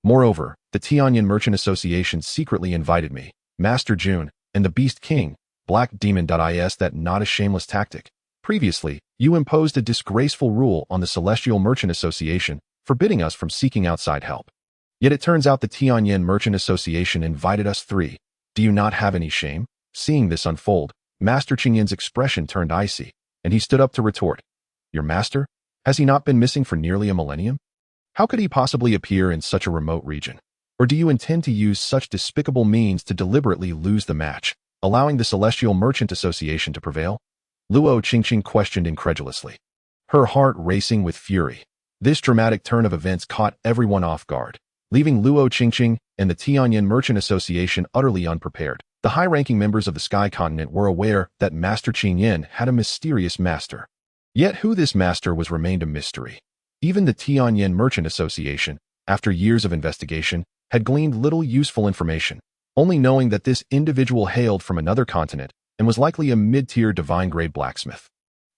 Speaker 1: Moreover, the Tianyin Merchant Association secretly invited me, Master Jun, and the Beast King, Black Demon. Is that not a shameless tactic? Previously, you imposed a disgraceful rule on the Celestial Merchant Association, forbidding us from seeking outside help. Yet it turns out the Tianyin Merchant Association invited us three. Do you not have any shame? Seeing this unfold, Master Qingyun's expression turned icy, and he stood up to retort. Your master? Has he not been missing for nearly a millennium? How could he possibly appear in such a remote region? Or do you intend to use such despicable means to deliberately lose the match, allowing the Celestial Merchant Association to prevail? Luo Qingqing questioned incredulously, her heart racing with fury. This dramatic turn of events caught everyone off guard, leaving Luo Qingqing and the Tianyin Merchant Association utterly unprepared. The high-ranking members of the Sky Continent were aware that Master Qingyun had a mysterious master. Yet who this master was remained a mystery. Even the Tianyin Merchant Association, after years of investigation, had gleaned little useful information, only knowing that this individual hailed from another continent and was likely a mid-tier divine-grade blacksmith.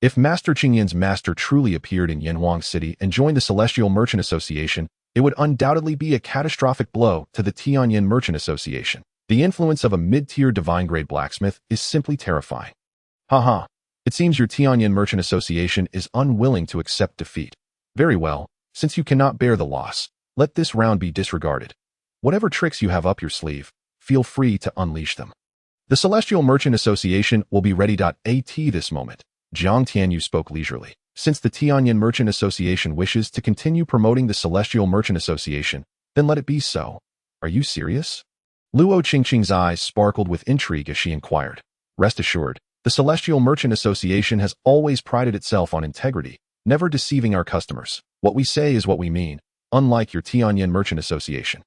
Speaker 1: If Master Qingyun's master truly appeared in Yanhuang City and joined the Celestial Merchant Association, it would undoubtedly be a catastrophic blow to the Tianyin Merchant Association. The influence of a mid-tier divine-grade blacksmith is simply terrifying. Haha, it seems your Tianyin Merchant Association is unwilling to accept defeat. Very well, since you cannot bear the loss, let this round be disregarded. Whatever tricks you have up your sleeve, feel free to unleash them. The Celestial Merchant Association will be ready. At this moment, Jiang Tianyu spoke leisurely. Since the Tianyin Merchant Association wishes to continue promoting the Celestial Merchant Association, then let it be so. Are you serious? Luo Qingqing's eyes sparkled with intrigue as she inquired. Rest assured, the Celestial Merchant Association has always prided itself on integrity, never deceiving our customers. What we say is what we mean, unlike your Tianyin Merchant Association,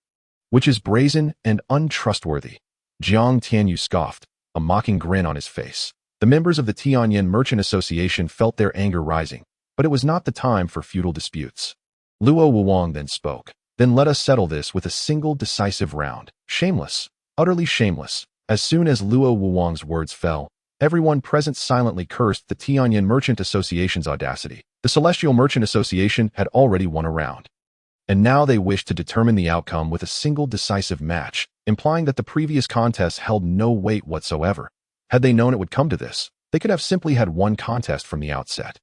Speaker 1: which is brazen and untrustworthy. Jiang Tianyu scoffed, a mocking grin on his face. The members of the Tianyin Merchant Association felt their anger rising, but it was not the time for futile disputes. Luo Wuwang then spoke. Then let us settle this with a single decisive round. Shameless, utterly shameless. As soon as Luo Wuwang's words fell, everyone present silently cursed the Tianyin Merchant Association's audacity. The Celestial Merchant Association had already won a round, and now they wished to determine the outcome with a single decisive match, implying that the previous contest held no weight whatsoever. Had they known it would come to this, they could have simply had one contest from the outset.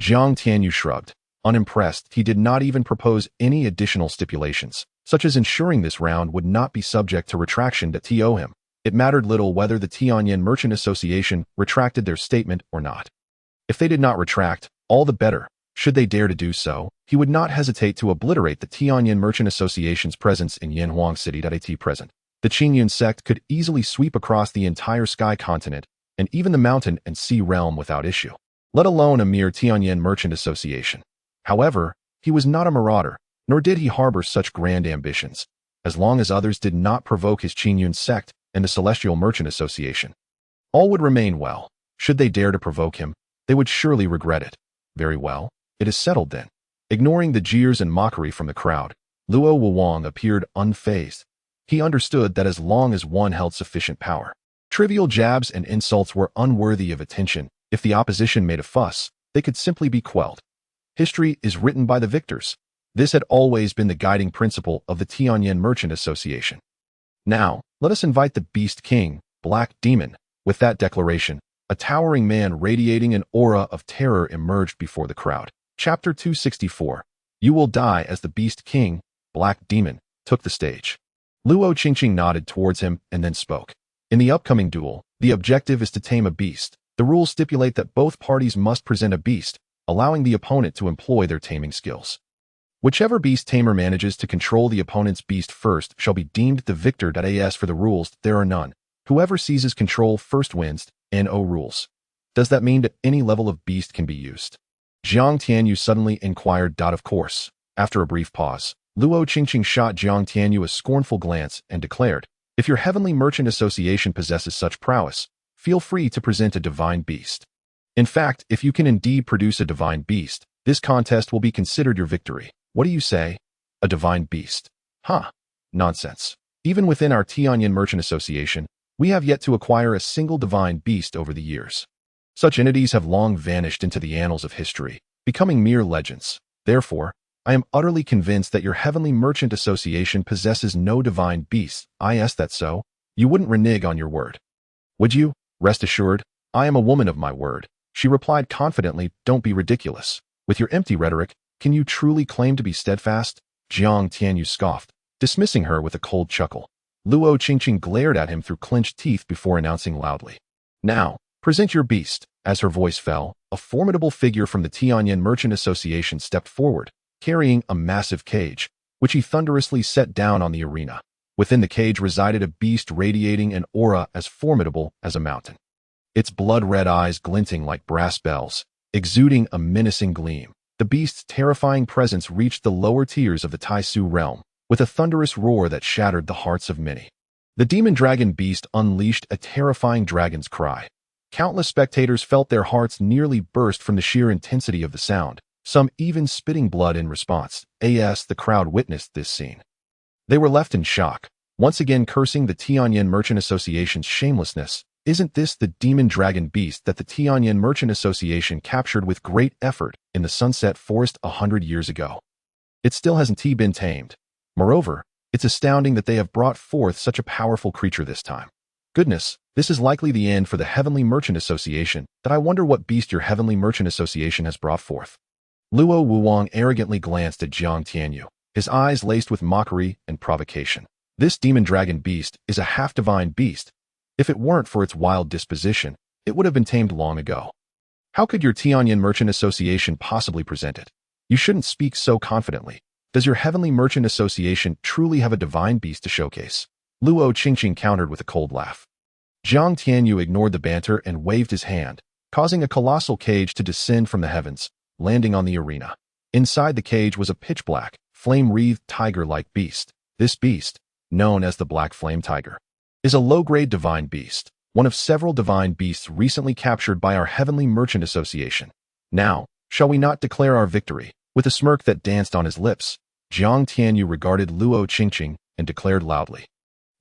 Speaker 1: Jiang Tianyu shrugged. Unimpressed, he did not even propose any additional stipulations, such as ensuring this round would not be subject to retraction that to him. It mattered little whether the Tianyin Merchant Association retracted their statement or not. If they did not retract, all the better. Should they dare to do so, he would not hesitate to obliterate the Tianyin Merchant Association's presence in Yanhuang City. At present, the Qingyun Sect could easily sweep across the entire Sky Continent and even the mountain and sea realm without issue, let alone a mere Tianyin Merchant Association. However, he was not a marauder, nor did he harbor such grand ambitions, as long as others did not provoke his Qingyun Sect and the Celestial Merchant Association. All would remain well. Should they dare to provoke him, they would surely regret it. Very well, it is settled then. Ignoring the jeers and mockery from the crowd, Luo Wuwang appeared unfazed. He understood that as long as one held sufficient power, trivial jabs and insults were unworthy of attention. If the opposition made a fuss, they could simply be quelled. History is written by the victors. This had always been the guiding principle of the Tianyin Merchant Association. Now, let us invite the Beast King, Black Demon. With that declaration, a towering man radiating an aura of terror emerged before the crowd. Chapter 264. You will die as the Beast King, Black Demon, took the stage. Luo Qingqing nodded towards him and then spoke. In the upcoming duel, the objective is to tame a beast. The rules stipulate that both parties must present a beast, allowing the opponent to employ their taming skills. Whichever beast tamer manages to control the opponent's beast first shall be deemed the victor. As for the rules, there are none. Whoever seizes control first wins. No rules. Does that mean that any level of beast can be used? Jiang Tianyu suddenly inquired. Of course. After a brief pause, Luo Qingqing shot Jiang Tianyu a scornful glance and declared, "If your Heavenly Merchant Association possesses such prowess, feel free to present a divine beast. In fact, if you can indeed produce a divine beast, this contest will be considered your victory. What do you say? A divine beast? Huh. Nonsense. Even within our Tianyan Merchant Association, we have yet to acquire a single divine beast over the years. Such entities have long vanished into the annals of history, becoming mere legends. Therefore, I am utterly convinced that your Heavenly Merchant Association possesses no divine beasts. Is that so? You wouldn't renege on your word, would you? Rest assured, I am a woman of my word." She replied confidently, "Don't be ridiculous. With your empty rhetoric, can you truly claim to be steadfast?" Jiang Tianyu scoffed, dismissing her with a cold chuckle. Luo Qingqing glared at him through clenched teeth before announcing loudly, "Now, present your beast." As her voice fell, a formidable figure from the Tianyan Merchant Association stepped forward, carrying a massive cage, which he thunderously set down on the arena. Within the cage resided a beast radiating an aura as formidable as a mountain. Its blood-red eyes glinting like brass bells, exuding a menacing gleam. The beast's terrifying presence reached the lower tiers of the Taisu realm, with a thunderous roar that shattered the hearts of many. The demon dragon beast unleashed a terrifying dragon's cry. Countless spectators felt their hearts nearly burst from the sheer intensity of the sound, some even spitting blood in response. As the crowd witnessed this scene, they were left in shock, once again cursing the Tianyan Merchant Association's shamelessness. Isn't this the demon dragon beast that the Tianyan Merchant Association captured with great effort in the Sunset Forest 100 years ago? It still hasn't been tamed. Moreover, it's astounding that they have brought forth such a powerful creature this time. Goodness, this is likely the end for the Heavenly Merchant Association. That I wonder what beast your Heavenly Merchant Association has brought forth." Luo Wuwang arrogantly glanced at Jiang Tianyu, his eyes laced with mockery and provocation. "This demon dragon beast is a half-divine beast. If it weren't for its wild disposition, it would have been tamed long ago. How could your Tianyan Merchant Association possibly present it? You shouldn't speak so confidently. Does your Heavenly Merchant Association truly have a divine beast to showcase?" Luo Qingqing countered with a cold laugh. Jiang Tianyu ignored the banter and waved his hand, causing a colossal cage to descend from the heavens, landing on the arena. Inside the cage was a pitch-black, flame-wreathed tiger-like beast. This beast, known as the Black Flame Tiger, is a low-grade divine beast, one of several divine beasts recently captured by our Heavenly Merchant Association. Now, shall we not declare our victory? With a smirk that danced on his lips, Jiang Tianyu regarded Luo Qingqing and declared loudly,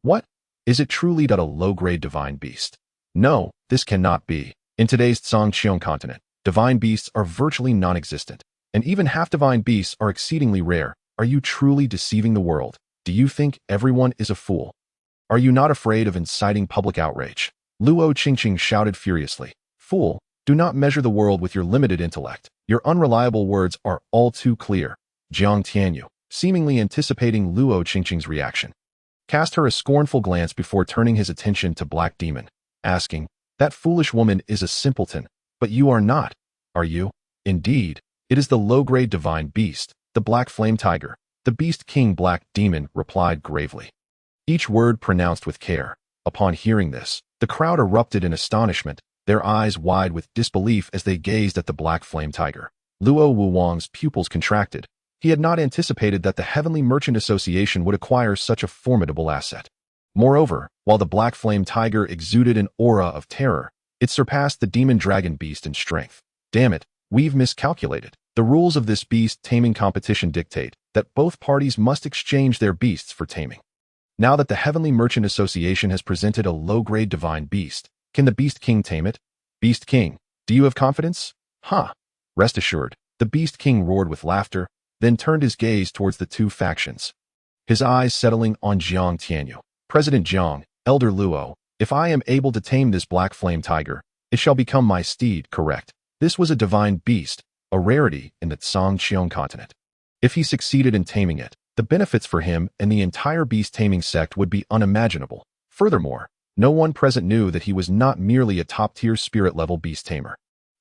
Speaker 1: "What? Is it truly a low-grade divine beast? No, this cannot be. In today's Zhangqiong continent, divine beasts are virtually non-existent, and even half-divine beasts are exceedingly rare. Are you truly deceiving the world? Do you think everyone is a fool? Are you not afraid of inciting public outrage?" Luo Qingqing shouted furiously, "Fool, do not measure the world with your limited intellect. Your unreliable words are all too clear." Jiang Tianyu, seemingly anticipating Luo Qingqing's reaction, cast her a scornful glance before turning his attention to Black Demon, asking, "That foolish woman is a simpleton, but you are not, are you?" "Indeed, it is the low-grade divine beast, the Black Flame Tiger." The Beast King Black Demon replied gravely, each word pronounced with care. Upon hearing this, the crowd erupted in astonishment, their eyes wide with disbelief as they gazed at the Black Flame Tiger. Luo Wuwang's pupils contracted. He had not anticipated that the Heavenly Merchant Association would acquire such a formidable asset. Moreover, while the Black Flame Tiger exuded an aura of terror, it surpassed the Demon Dragon Beast in strength. Damn it, we've miscalculated. The rules of this beast taming competition dictate that both parties must exchange their beasts for taming. Now that the Heavenly Merchant Association has presented a low-grade divine beast, can the Beast King tame it? Beast King, do you have confidence? Huh. Rest assured, the Beast King roared with laughter, then turned his gaze towards the two factions, his eyes settling on Jiang Tianyu. "President Jiang, Elder Luo, if I am able to tame this Black Flame Tiger, it shall become my steed, correct? This was a divine beast, a rarity in the Zhangqiong continent. If he succeeded in taming it, the benefits for him and the entire beast-taming sect would be unimaginable. Furthermore, no one present knew that he was not merely a top-tier spirit-level beast-tamer,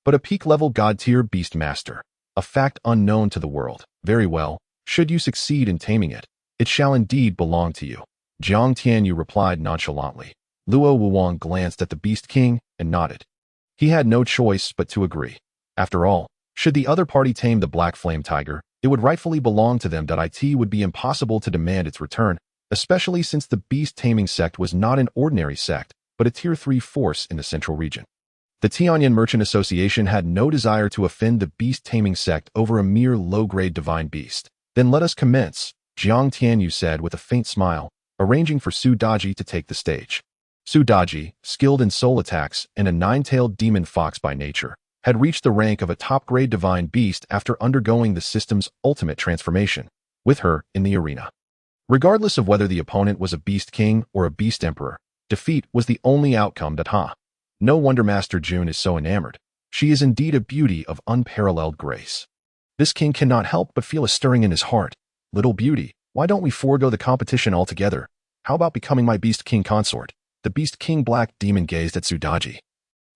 Speaker 1: but a peak-level god-tier beast master, a fact unknown to the world. Very well, should you succeed in taming it, it shall indeed belong to you." Jiang Tianyu replied nonchalantly. Luo Wuwang glanced at the Beast King and nodded. He had no choice but to agree. After all, should the other party tame the Black Flame Tiger, it would rightfully belong to them. It would be impossible to demand its return, especially since the beast-taming sect was not an ordinary sect, but a Tier 3 force in the central region. The Qingyun Merchant Association had no desire to offend the beast-taming sect over a mere low-grade divine beast. Then let us commence, Jiang Tianyu said with a faint smile, arranging for Su Daji to take the stage. Su Daji, skilled in soul attacks and a nine-tailed demon fox by nature, had reached the rank of a top-grade divine beast after undergoing the system's ultimate transformation, with her in the arena. Regardless of whether the opponent was a beast king or a beast emperor, defeat was the only outcome. No wonder Master Jun is so enamored. She is indeed a beauty of unparalleled grace. This king cannot help but feel a stirring in his heart. Little beauty, why don't we forego the competition altogether? How about becoming my beast king consort? The beast king black demon gazed at Su Daji,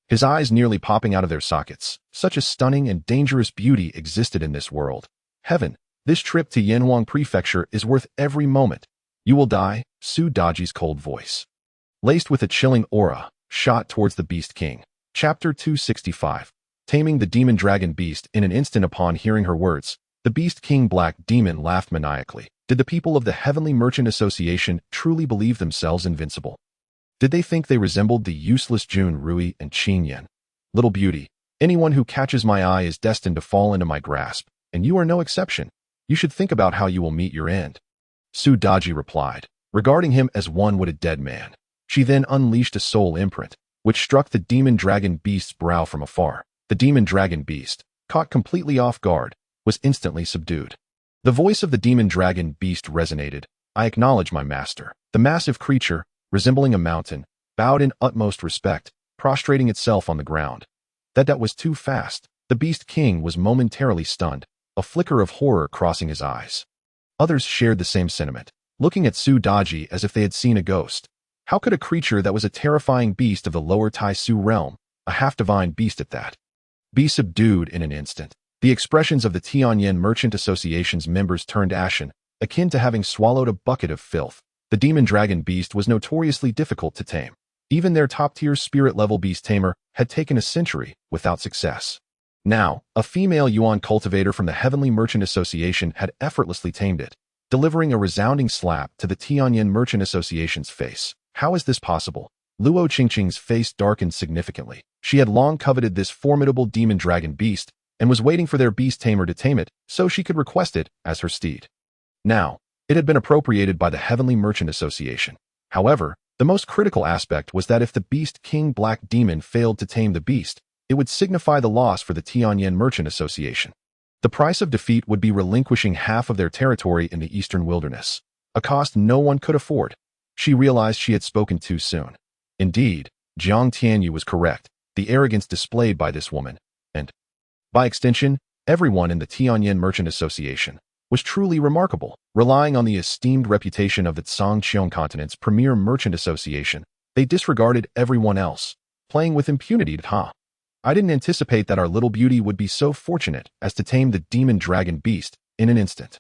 Speaker 1: his eyes nearly popping out of their sockets. Such a stunning and dangerous beauty existed in this world. Heaven, this trip to Yanhuang Prefecture is worth every moment. You will die, Su Daji's cold voice, laced with a chilling aura, shot towards the Beast King. Chapter 265. Taming the Demon Dragon Beast. In an instant upon hearing her words, the Beast King Black Demon laughed maniacally. Did the people of the Heavenly Merchant Association truly believe themselves invincible? Did they think they resembled the useless Jun, Ruyi, and Qingyun? Little beauty, anyone who catches my eye is destined to fall into my grasp, and you are no exception. You should think about how you will meet your end. Su Daji replied, regarding him as one would a dead man. She then unleashed a soul imprint, which struck the demon dragon beast's brow from afar. The demon dragon beast, caught completely off guard, was instantly subdued. The voice of the demon dragon beast resonated. I acknowledge my master. The massive creature, resembling a mountain, bowed in utmost respect, prostrating itself on the ground. That was too fast. The beast king was momentarily stunned, a flicker of horror crossing his eyes. Others shared the same sentiment, looking at Su Daji as if they had seen a ghost. How could a creature that was a terrifying beast of the lower Tai Su realm, a half-divine beast at that, be subdued in an instant? The expressions of the Tianyan Merchant Association's members turned ashen, akin to having swallowed a bucket of filth. The demon dragon beast was notoriously difficult to tame. Even their top-tier spirit-level beast tamer had taken a century without success. Now, a female yuan cultivator from the Heavenly Merchant Association had effortlessly tamed it, delivering a resounding slap to the Tianyan Merchant Association's face. How is this possible? Luo Qingqing's face darkened significantly. She had long coveted this formidable demon dragon beast and was waiting for their beast tamer to tame it so she could request it as her steed. Now, it had been appropriated by the Heavenly Merchant Association. However, the most critical aspect was that if the Beast King Black Demon failed to tame the beast, it would signify the loss for the Tianyan Merchant Association. The price of defeat would be relinquishing half of their territory in the eastern wilderness, a cost no one could afford. She realized she had spoken too soon. Indeed, Jiang Tianyu was correct. The arrogance displayed by this woman, and, by extension, everyone in the Tianyan Merchant Association, was truly remarkable. Relying on the esteemed reputation of the Zhangqiang continent's premier merchant association, they disregarded everyone else, playing with impunity. I didn't anticipate that our little beauty would be so fortunate as to tame the demon dragon beast in an instant.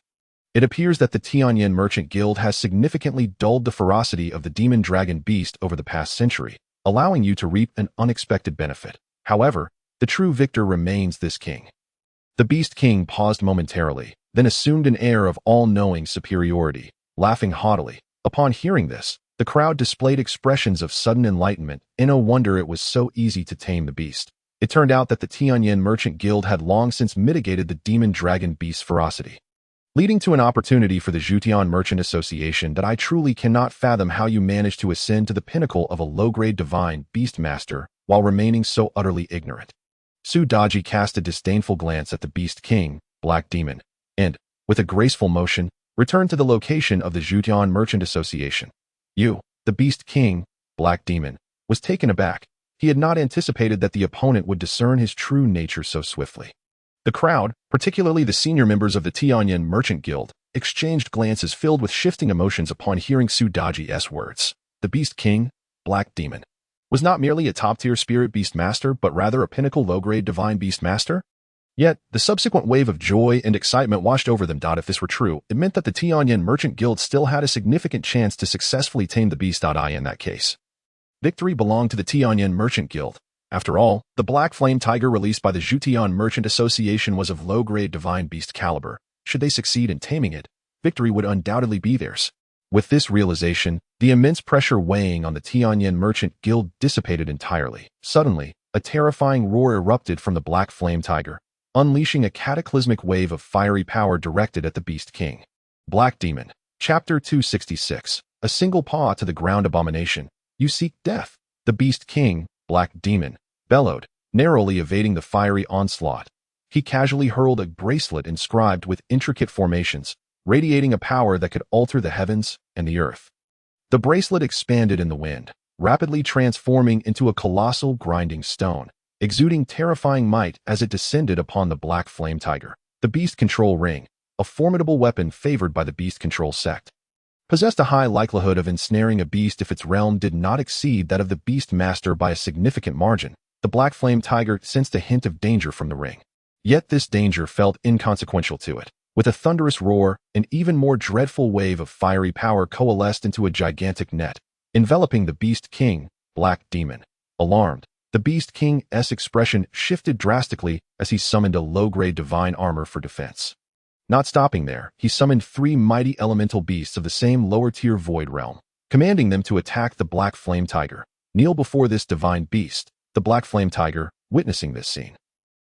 Speaker 1: It appears that the Tianyan Merchant Guild has significantly dulled the ferocity of the demon dragon beast over the past century, allowing you to reap an unexpected benefit. However, the true victor remains this king. The Beast King paused momentarily, then assumed an air of all-knowing superiority, laughing haughtily. Upon hearing this, the crowd displayed expressions of sudden enlightenment. No wonder it was so easy to tame the beast. It turned out that the Tianyan Merchant Guild had long since mitigated the demon dragon beast's ferocity, leading to an opportunity for the Zhutian Merchant Association. That I truly cannot fathom how you managed to ascend to the pinnacle of a low-grade divine beast master while remaining so utterly ignorant. Su Daji cast a disdainful glance at the Beast King, Black Demon, and, with a graceful motion, returned to the location of the Zhutian Merchant Association. The Beast King, Black Demon, was taken aback. He had not anticipated that the opponent would discern his true nature so swiftly. The crowd, particularly the senior members of the Tianyan Merchant Guild, exchanged glances filled with shifting emotions upon hearing Su Daji's words. The Beast King, Black Demon, was not merely a top-tier spirit beast master, but rather a pinnacle low-grade divine beast master? Yet, the subsequent wave of joy and excitement washed over them. If this were true, it meant that the Tianyan Merchant Guild still had a significant chance to successfully tame the beast. In that case, victory belonged to the Tianyan Merchant Guild. After all, the Black Flame Tiger released by the Zhutian Merchant Association was of low-grade divine beast caliber, Should they succeed in taming it, victory would undoubtedly be theirs. With this realization, the immense pressure weighing on the Tianyan Merchant Guild dissipated entirely. Suddenly, a terrifying roar erupted from the Black Flame Tiger, unleashing a cataclysmic wave of fiery power directed at the Beast King. Black Demon. Chapter 266. A single paw to the ground abomination. You seek death. The Beast King, Black Demon, bellowed, narrowly evading the fiery onslaught. He casually hurled a bracelet inscribed with intricate formations, radiating a power that could alter the heavens and the earth. The bracelet expanded in the wind, rapidly transforming into a colossal grinding stone, exuding terrifying might as it descended upon the Black Flame Tiger. The Beast Control Ring, a formidable weapon favored by the Beast Control Sect, possessed a high likelihood of ensnaring a beast if its realm did not exceed that of the Beast Master by a significant margin. The Black Flame Tiger sensed a hint of danger from the ring. Yet this danger felt inconsequential to it. With a thunderous roar, an even more dreadful wave of fiery power coalesced into a gigantic net, enveloping the Beast King, Black Demon. Alarmed, the Beast King's expression shifted drastically as he summoned a low-grade divine armor for defense. Not stopping there, he summoned 3 mighty elemental beasts of the same lower-tier void realm, commanding them to attack the Black Flame Tiger. Kneel before this divine beast. The Black Flame Tiger, witnessing this scene,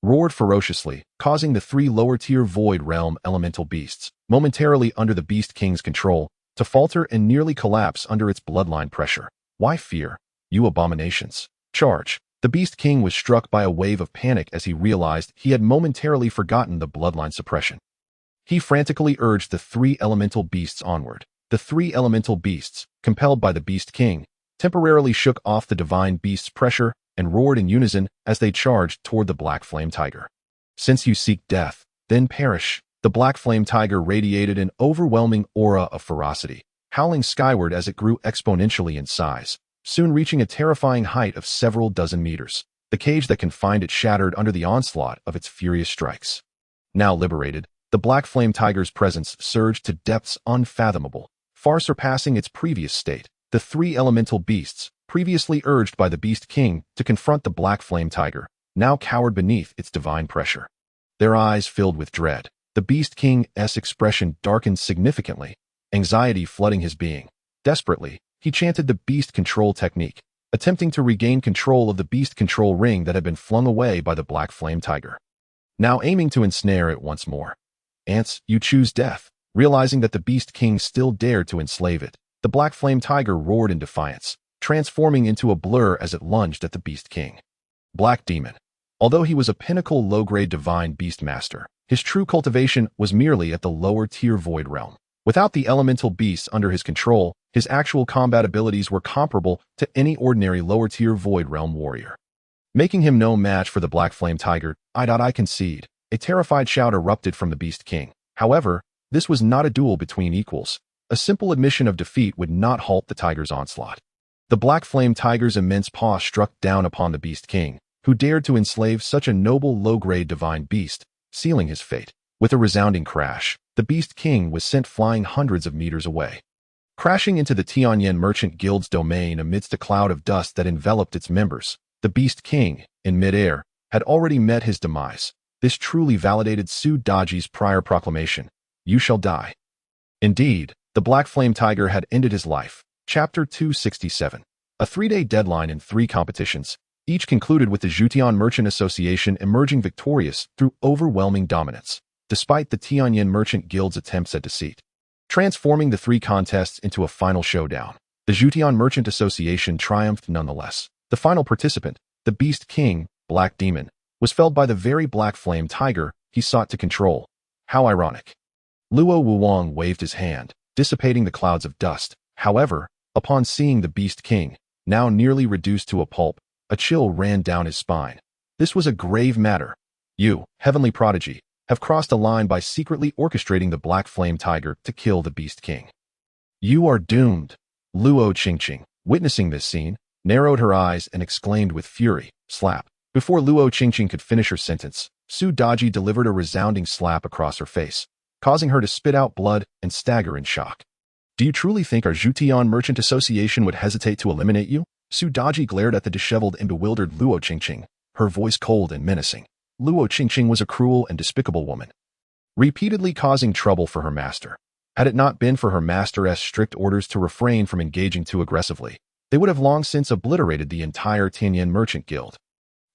Speaker 1: roared ferociously, causing the 3 lower-tier void realm elemental beasts, momentarily under the Beast King's control, to falter and nearly collapse under its bloodline pressure. Why fear, you abominations? Charge! The Beast King was struck by a wave of panic as he realized he had momentarily forgotten the bloodline suppression. He frantically urged the 3 elemental beasts onward. The 3 elemental beasts, compelled by the Beast King, temporarily shook off the divine beast's pressure and roared in unison as they charged toward the Black Flame Tiger. Since you seek death, then perish. The Black Flame Tiger radiated an overwhelming aura of ferocity, howling skyward as it grew exponentially in size, soon reaching a terrifying height of several dozen meters. The cage that confined it shattered under the onslaught of its furious strikes. Now liberated, the Black Flame Tiger's presence surged to depths unfathomable, far surpassing its previous state. The 3 elemental beasts, previously urged by the Beast King to confront the Black Flame Tiger, now cowered beneath its divine pressure. Their eyes filled with dread. The Beast King's expression darkened significantly, anxiety flooding his being. Desperately, he chanted the Beast Control technique, attempting to regain control of the Beast Control Ring that had been flung away by the Black Flame Tiger, now aiming to ensnare it once more. Ants, you choose death. Realizing that the Beast King still dared to enslave it, the Black Flame Tiger roared in defiance, transforming into a blur as it lunged at the Beast King. Black Demon. Although he was a pinnacle low-grade divine beast master, his true cultivation was merely at the lower-tier void realm. Without the elemental beasts under his control, his actual combat abilities were comparable to any ordinary lower-tier void realm warrior, making him no match for the Black Flame Tiger. I concede. A terrified shout erupted from the Beast King. However, this was not a duel between equals. A simple admission of defeat would not halt the tiger's onslaught. The Black Flame Tiger's immense paw struck down upon the Beast King, who dared to enslave such a noble low-grade divine beast, sealing his fate. With a resounding crash, the Beast King was sent flying hundreds of meters away, crashing into the Tianyan Merchant Guild's domain amidst a cloud of dust that enveloped its members. The Beast King, in midair, had already met his demise. This truly validated Su Daji's prior proclamation, "You shall die." Indeed, the Black Flame Tiger had ended his life. Chapter 267. A 3-day deadline in 3 competitions, each concluded with the Zhutian Merchant Association emerging victorious through overwhelming dominance, despite the Tianyan Merchant Guild's attempts at deceit, transforming the 3 contests into a final showdown. The Zhutian Merchant Association triumphed nonetheless. The final participant, the Beast King, Black Demon, was felled by the very Black Flame Tiger he sought to control. How ironic. Luo Wuwang waved his hand, dissipating the clouds of dust. However, upon seeing the Beast King, now nearly reduced to a pulp, a chill ran down his spine. This was a grave matter. You, heavenly prodigy, have crossed a line by secretly orchestrating the Black Flame Tiger to kill the Beast King. You are doomed. Luo Qingqing, witnessing this scene, narrowed her eyes and exclaimed with fury, "Slap." Before Luo Qingqing could finish her sentence, Su Daji delivered a resounding slap across her face, causing her to spit out blood and stagger in shock. Do you truly think our Zhutian Merchant Association would hesitate to eliminate you? Su Daji glared at the disheveled and bewildered Luo Qingqing, her voice cold and menacing. Luo Qingqing was a cruel and despicable woman. repeatedly causing trouble for her master. Had it not been for her master's strict orders to refrain from engaging too aggressively, they would have long since obliterated the entire Qingyun Merchant Guild.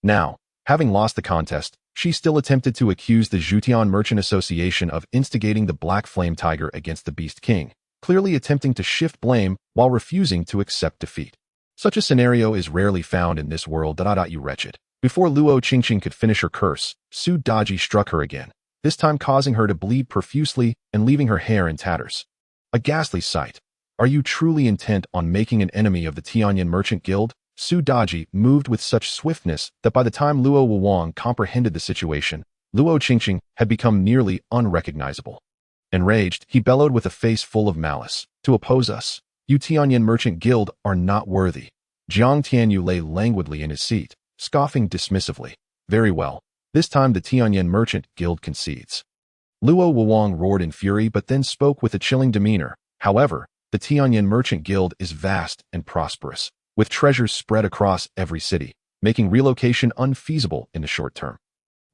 Speaker 1: Now, having lost the contest, she still attempted to accuse the Zhutian Merchant Association of instigating the Black Flame Tiger against the Beast King, clearly attempting to shift blame while refusing to accept defeat. Such a scenario is rarely found in this world. You wretched. Before Luo Qingqing could finish her curse, Su Daji struck her again, this time causing her to bleed profusely and leaving her hair in tatters. A ghastly sight. Are you truly intent on making an enemy of the Tianyan Merchant Guild? Su Daji moved with such swiftness that by the time Luo Wuwang comprehended the situation, Luo Qingqing had become nearly unrecognizable. Enraged, he bellowed with a face full of malice, "To oppose us, you Tianyan Merchant Guild are not worthy." Jiang Tianyu lay languidly in his seat, scoffing dismissively. "Very well. This time the Tianyan Merchant Guild concedes." Luo Wuwang roared in fury but then spoke with a chilling demeanor. "However, the Tianyan Merchant Guild is vast and prosperous, with treasures spread across every city, making relocation unfeasible in the short term.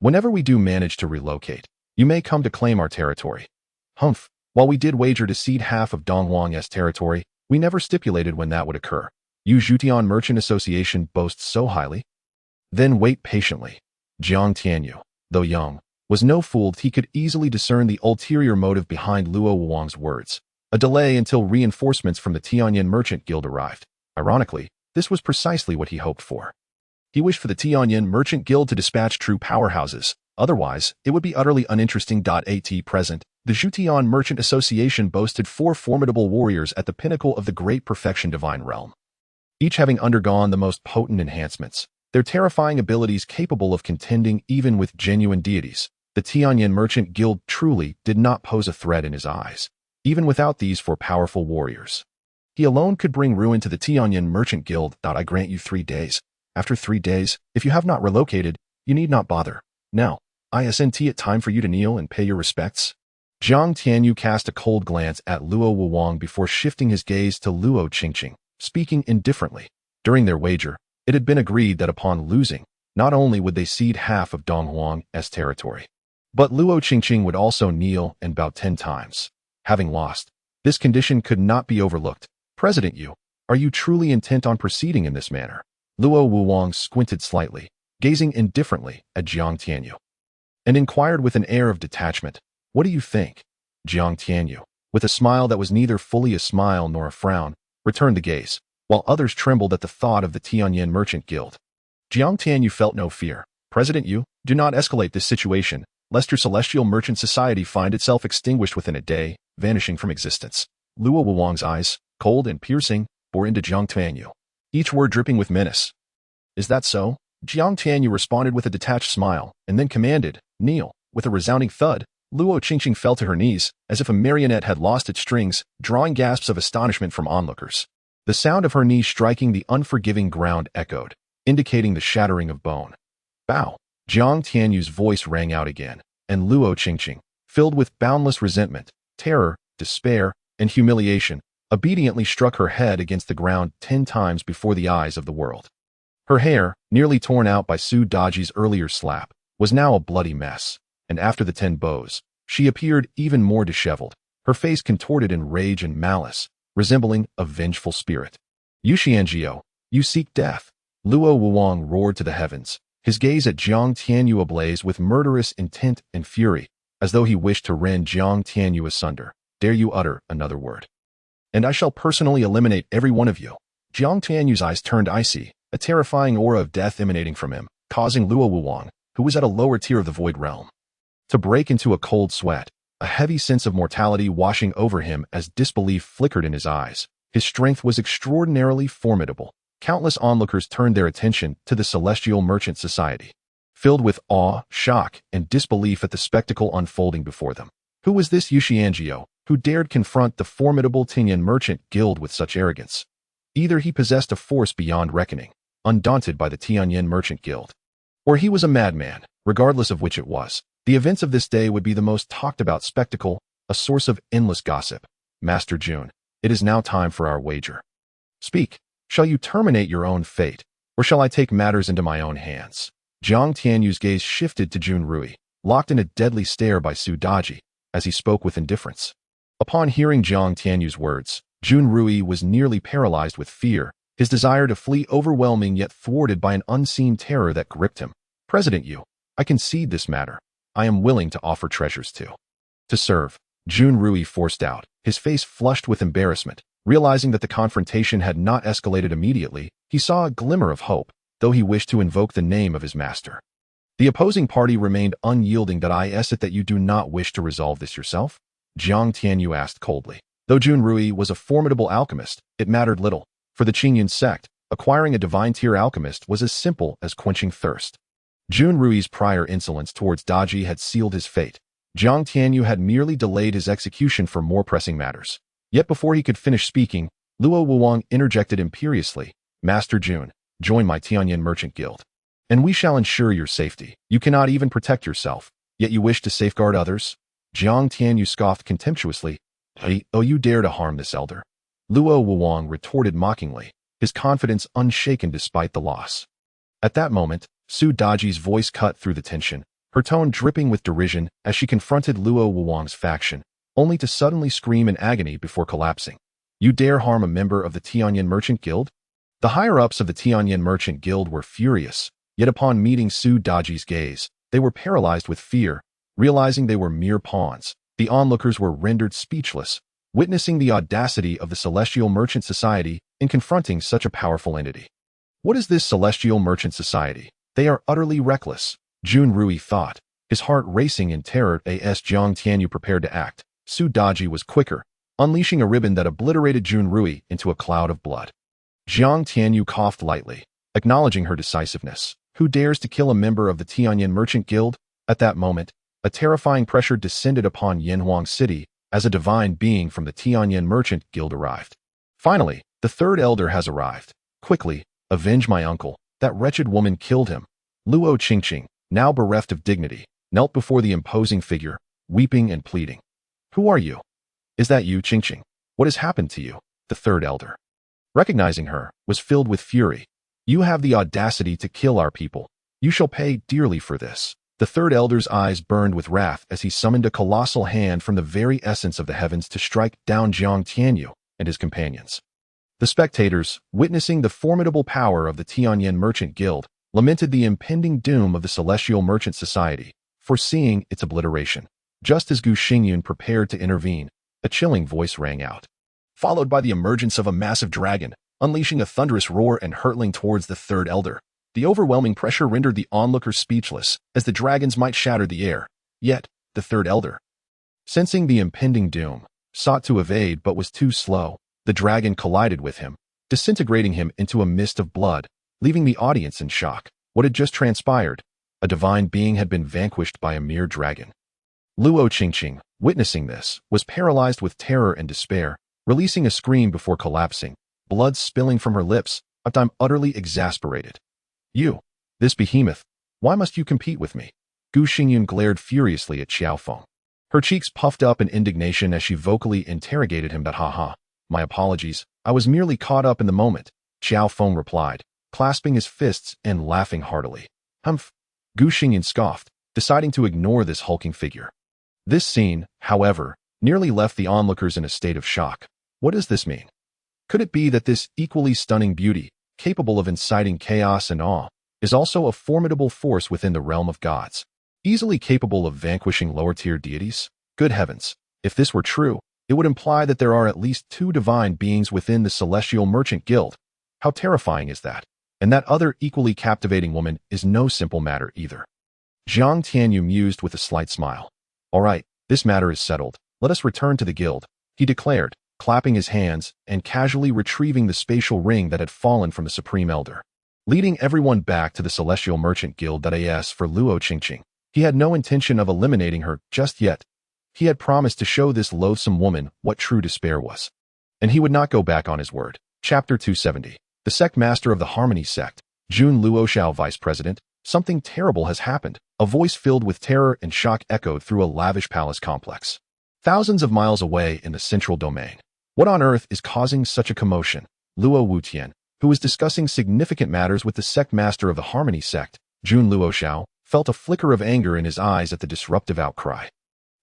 Speaker 1: Whenever we do manage to relocate, you may come to claim our territory." "Humph, while we did wager to cede half of Donghuang's territory, we never stipulated when that would occur. You Zhutian Merchant Association boasts so highly." "Then wait patiently." Jiang Tianyu, though young, was no fool. He could easily discern the ulterior motive behind Luo Wuwang's words. A delay until reinforcements from the Tianyan Merchant Guild arrived. Ironically, this was precisely what he hoped for. He wished for the Tianyan Merchant Guild to dispatch true powerhouses. Otherwise, it would be utterly uninteresting. At present, the Zhutian Merchant Association boasted 4 formidable warriors at the pinnacle of the great perfection divine realm, each having undergone the most potent enhancements, their terrifying abilities capable of contending even with genuine deities. The Tianyan Merchant Guild truly did not pose a threat in his eyes, even without these 4 powerful warriors. He alone could bring ruin to the Tianyan Merchant Guild. "I grant you 3 days. After 3 days, if you have not relocated, you need not bother. Now, isn't it time for you to kneel and pay your respects?" Jiang Tianyu cast a cold glance at Luo Wuwang before shifting his gaze to Luo Qingqing, speaking indifferently. During their wager, it had been agreed that upon losing, not only would they cede half of Donghuang's territory, but Luo Qingqing would also kneel and bow 10 times. Having lost, this condition could not be overlooked. "President Yu, are you truly intent on proceeding in this manner?" Luo Wuwang squinted slightly, gazing indifferently at Jiang Tianyu, and inquired with an air of detachment, "What do you think?" Jiang Tianyu, with a smile that was neither fully a smile nor a frown, returned the gaze, while others trembled at the thought of the Tianyan Merchant Guild. Jiang Tianyu felt no fear. "President Yu, do not escalate this situation, lest your celestial merchant society find itself extinguished within a day, vanishing from existence." Luo Wuwang's eyes, cold and piercing, bore into Jiang Tianyu, each word dripping with menace. "Is that so?" Jiang Tianyu responded with a detached smile, and then commanded, "Kneel." With a resounding thud, Luo Qingqing fell to her knees, as if a marionette had lost its strings, drawing gasps of astonishment from onlookers. The sound of her knees striking the unforgiving ground echoed, indicating the shattering of bone. "Bow." Jiang Tianyu's voice rang out again, and Luo Qingqing, filled with boundless resentment, terror, despair, and humiliation, obediently struck her head against the ground 10 times before the eyes of the world. Her hair, nearly torn out by Su Daji's earlier slap, was now a bloody mess, and after the 10 blows, she appeared even more disheveled, her face contorted in rage and malice, resembling a vengeful spirit. "You Xianjiao, you seek death." Luo Wuwang roared to the heavens, his gaze at Jiang Tianyu ablaze with murderous intent and fury, as though he wished to rend Jiang Tianyu asunder. "Dare you utter another word, and I shall personally eliminate every one of you." Jiang Tianyu's eyes turned icy, a terrifying aura of death emanating from him, causing Luo Wuwang, who was at a lower tier of the void realm, to break into a cold sweat, a heavy sense of mortality washing over him as disbelief flickered in his eyes. His strength was extraordinarily formidable. Countless onlookers turned their attention to the Celestial Merchant Society, filled with awe, shock, and disbelief at the spectacle unfolding before them. Who was this Xianjiao, who dared confront the formidable Tianyan Merchant Guild with such arrogance? Either he possessed a force beyond reckoning, undaunted by the Tianyan Merchant Guild, or he was a madman. Regardless of which it was, the events of this day would be the most talked about spectacle, a source of endless gossip. "Master Jun, it is now time for our wager. Speak, shall you terminate your own fate, or shall I take matters into my own hands?" Jiang Tianyu's gaze shifted to Jun Ruyi, locked in a deadly stare by Su Daji, as he spoke with indifference. Upon hearing Jiang Tianyu's words, Jun Ruyi was nearly paralyzed with fear, his desire to flee overwhelming yet thwarted by an unseen terror that gripped him. President Yu, I concede this matter. I am willing to offer treasures to serve. Jun Ruyi forced out, his face flushed with embarrassment. Realizing that the confrontation had not escalated immediately, he saw a glimmer of hope, though he wished to invoke the name of his master. The opposing party remained unyielding. Is it that you do not wish to resolve this yourself? Jiang Tianyu asked coldly. Though Jun Ruyi was a formidable alchemist, it mattered little. For the Qingyun Sect, acquiring a divine-tier alchemist was as simple as quenching thirst. Jun Rui's prior insolence towards Daji had sealed his fate. Jiang Tianyu had merely delayed his execution for more pressing matters. Yet before he could finish speaking, Luo Wuwang interjected imperiously, Master Jun, join my Tianyan merchant guild, and we shall ensure your safety. You cannot even protect yourself, yet you wish to safeguard others? Jiang Tianyu scoffed contemptuously. Oh, you dare to harm this elder? Luo Wuwang retorted mockingly, his confidence unshaken despite the loss. At that moment, Su Daji's voice cut through the tension, her tone dripping with derision as she confronted Luo Wuwang's faction, only to suddenly scream in agony before collapsing. You dare harm a member of the Tianyan Merchant Guild? The higher-ups of the Tianyan Merchant Guild were furious, yet upon meeting Su Daji's gaze, they were paralyzed with fear, realizing they were mere pawns. The onlookers were rendered speechless, witnessing the audacity of the Celestial Merchant Society in confronting such a powerful entity. What is this Celestial Merchant Society? They are utterly reckless, Jun Ruyi thought, his heart racing in terror as Jiang Tianyu prepared to act. Su Daji was quicker, unleashing a ribbon that obliterated Jun Ruyi into a cloud of blood. Jiang Tianyu coughed lightly, acknowledging her decisiveness. Who dares to kill a member of the Tianyan Merchant Guild? At that moment, a terrifying pressure descended upon Yanhuang City as a divine being from the Tianyan Merchant Guild arrived. Finally, the third elder has arrived. Quickly, avenge my uncle. That wretched woman killed him. Luo Qingqing, now bereft of dignity, knelt before the imposing figure, weeping and pleading. Who are you? Is that you, Qingqing? What has happened to you? The third elder, recognizing her, was filled with fury. You have the audacity to kill our people. You shall pay dearly for this. The third elder's eyes burned with wrath as he summoned a colossal hand from the very essence of the heavens to strike down Jiang Tianyu and his companions. The spectators, witnessing the formidable power of the Tianyan Merchant Guild, lamented the impending doom of the Celestial Merchant Society, foreseeing its obliteration. Just as Gu Xingyun prepared to intervene, a chilling voice rang out, followed by the emergence of a massive dragon, unleashing a thunderous roar and hurtling towards the third elder. The overwhelming pressure rendered the onlookers speechless, as the dragons might shatter the air. Yet, the third elder, sensing the impending doom, sought to evade but was too slow. The dragon collided with him, disintegrating him into a mist of blood, leaving the audience in shock. What had just transpired? A divine being had been vanquished by a mere dragon. Luo Qingqing, witnessing this, was paralyzed with terror and despair, releasing a scream before collapsing, blood spilling from her lips. I'm utterly exasperated. You, this behemoth, why must you compete with me? Gu Xingyun glared furiously at Xiaofeng. Her cheeks puffed up in indignation as she vocally interrogated him. Haha, my apologies, I was merely caught up in the moment, Xiaofeng replied, clasping his fists and laughing heartily. Humph, Gu Xingyun scoffed, deciding to ignore this hulking figure. This scene, however, nearly left the onlookers in a state of shock. What does this mean? Could it be that this equally stunning beauty, capable of inciting chaos and awe, is also a formidable force within the realm of gods, easily capable of vanquishing lower-tier deities? Good heavens, if this were true, it would imply that there are at least 2 divine beings within the Celestial Merchant Guild. How terrifying is that? And that other equally captivating woman is no simple matter either. Jiang Tianyu mused with a slight smile. All right, this matter is settled. Let us return to the guild, he declared, clapping his hands and casually retrieving the spatial ring that had fallen from the Supreme Elder. Leading everyone back to the Celestial Merchant Guild. As for Luo Qingqing, he had no intention of eliminating her just yet. He had promised to show this loathsome woman what true despair was. And he would not go back on his word. Chapter 270. The Sect Master of the Harmony Sect, Jun Luoshao Vice President. Something terrible has happened. A voice filled with terror and shock echoed through a lavish palace complex, thousands of miles away in the central domain. What on earth is causing such a commotion? Luo Wutian, who was discussing significant matters with the Sect Master of the Harmony Sect, Jun Luoshao, felt a flicker of anger in his eyes at the disruptive outcry.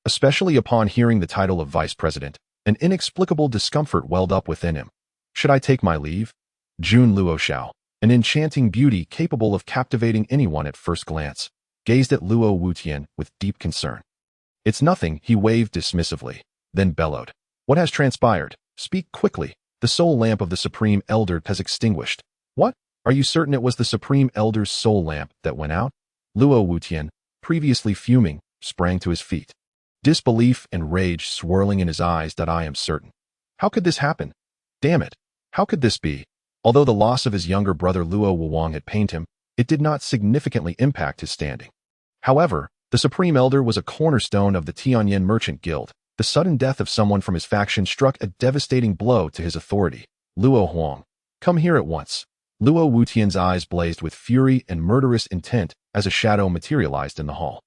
Speaker 1: Especially upon hearing the title of vice president, an inexplicable discomfort welled up within him. Should I take my leave? Jun Luoxiao, an enchanting beauty capable of captivating anyone at first glance, gazed at Luo Wutian with deep concern. It's nothing, he waved dismissively, then bellowed. What has transpired? Speak quickly. The soul lamp of the Supreme Elder has extinguished. What? Are you certain it was the Supreme Elder's soul lamp that went out? Luo Wutian, previously fuming, sprang to his feet. Disbelief and rage swirling in his eyes. That I am certain. How could this happen? Damn it. How could this be? Although the loss of his younger brother Luo Wuwang had pained him, it did not significantly impact his standing. However, the Supreme Elder was a cornerstone of the Tianyin Merchant Guild. The sudden death of someone from his faction struck a devastating blow to his authority. Luo Huang, come here at once. Luo Wutian's eyes blazed with fury and murderous intent as a shadow materialized in the hall.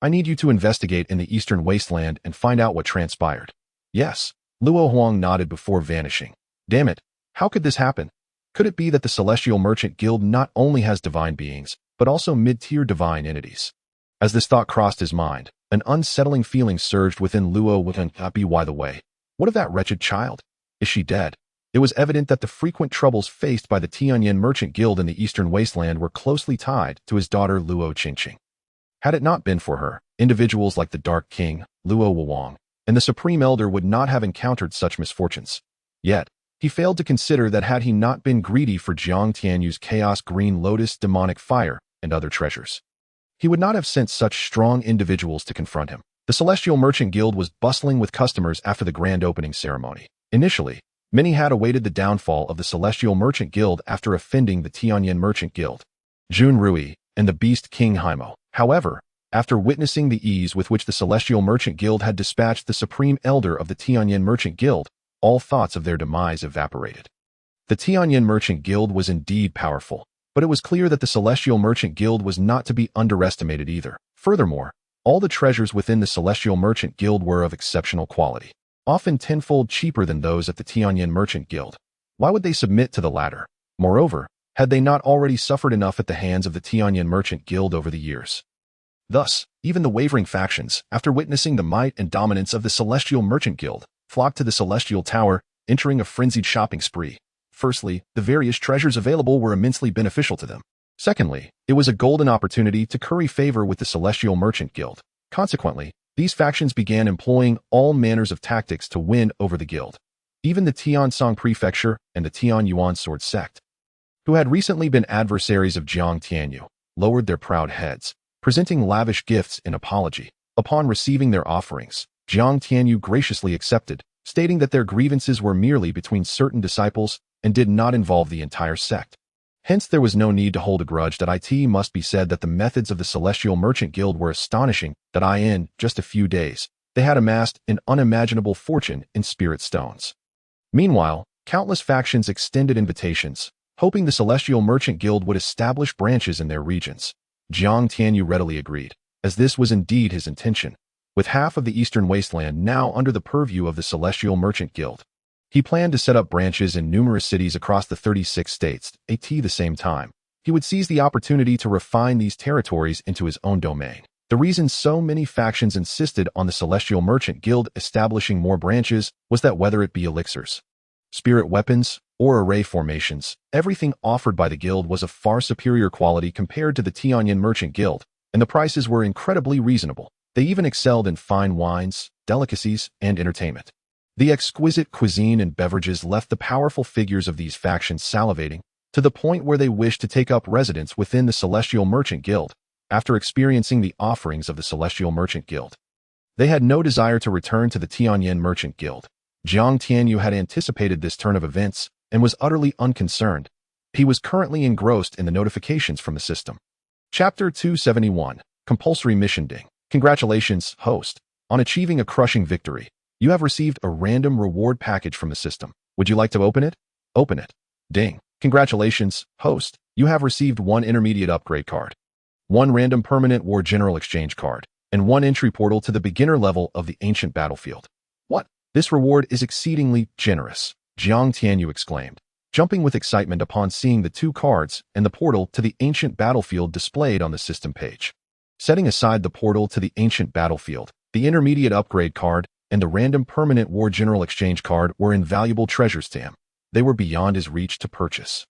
Speaker 1: I need you to investigate in the Eastern Wasteland and find out what transpired. Yes. Luo Huang nodded before vanishing. Damn it. How could this happen? Could it be that the Celestial Merchant Guild not only has divine beings, but also mid-tier divine entities? As this thought crossed his mind, an unsettling feeling surged within Luo Wutian. By the way, what of that wretched child? Is she dead? It was evident that the frequent troubles faced by the Tianyin Merchant Guild in the Eastern Wasteland were closely tied to his daughter Luo Qingqing. Had it not been for her, individuals like the Dark King, Luo Wuwang, and the Supreme Elder would not have encountered such misfortunes. Yet, he failed to consider that had he not been greedy for Jiang Tianyu's Chaos Green Lotus demonic fire and other treasures, he would not have sent such strong individuals to confront him. The Celestial Merchant Guild was bustling with customers after the grand opening ceremony. Initially, many had awaited the downfall of the Celestial Merchant Guild after offending the Tianyin Merchant Guild, Jun Ruyi, and the Beast King Haimo. However, after witnessing the ease with which the Celestial Merchant Guild had dispatched the Supreme Elder of the Tianyin Merchant Guild, all thoughts of their demise evaporated. The Tianyin Merchant Guild was indeed powerful, but it was clear that the Celestial Merchant Guild was not to be underestimated either. Furthermore, all the treasures within the Celestial Merchant Guild were of exceptional quality, often tenfold cheaper than those at the Tianyin Merchant Guild. Why would they submit to the latter? Moreover, had they not already suffered enough at the hands of the Tianyin Merchant Guild over the years? Thus, even the wavering factions, after witnessing the might and dominance of the Celestial Merchant Guild, flocked to the Celestial Tower, entering a frenzied shopping spree. Firstly, the various treasures available were immensely beneficial to them. Secondly, it was a golden opportunity to curry favor with the Celestial Merchant Guild. Consequently, these factions began employing all manners of tactics to win over the guild. Even the Tiansong Prefecture and the Tianyuan Sword Sect, who had recently been adversaries of Jiang Tianyu, lowered their proud heads, presenting lavish gifts in apology. Upon receiving their offerings, Jiang Tianyu graciously accepted, stating that their grievances were merely between certain disciples and did not involve the entire sect. Hence, there was no need to hold a grudge. It must be said that the methods of the Celestial Merchant Guild were astonishing, that in just a few days, they had amassed an unimaginable fortune in spirit stones. Meanwhile, countless factions extended invitations, hoping the Celestial Merchant Guild would establish branches in their regions. Jiang Tianyu readily agreed, as this was indeed his intention. With half of the Eastern Wasteland now under the purview of the Celestial Merchant Guild, he planned to set up branches in numerous cities across the 36 states. At the same time, he would seize the opportunity to refine these territories into his own domain. The reason so many factions insisted on the Celestial Merchant Guild establishing more branches was that whether it be elixirs, spirit weapons, or array formations, everything offered by the guild was of far superior quality compared to the Tianyin Merchant Guild, and the prices were incredibly reasonable. They even excelled in fine wines, delicacies, and entertainment. The exquisite cuisine and beverages left the powerful figures of these factions salivating, to the point where they wished to take up residence within the Celestial Merchant Guild, after experiencing the offerings of the Celestial Merchant Guild. They had no desire to return to the Tianyin Merchant Guild. Jiang Tianyu had anticipated this turn of events and was utterly unconcerned. He was currently engrossed in the notifications from the system. Chapter 271, Compulsory Mission Ding. Congratulations, host, on achieving a crushing victory. You have received a random reward package from the system. Would you like to open it? Open it. Ding. Congratulations, host. You have received 1 intermediate upgrade card, 1 random permanent war general exchange card, and 1 entry portal to the beginner level of the ancient battlefield. What? This reward is exceedingly generous, Jiang Tianyu exclaimed, jumping with excitement upon seeing the 2 cards and the portal to the ancient battlefield displayed on the system page. Setting aside the portal to the ancient battlefield, the intermediate upgrade card, and the random permanent war general exchange card were invaluable treasures to him. They were beyond his reach to purchase,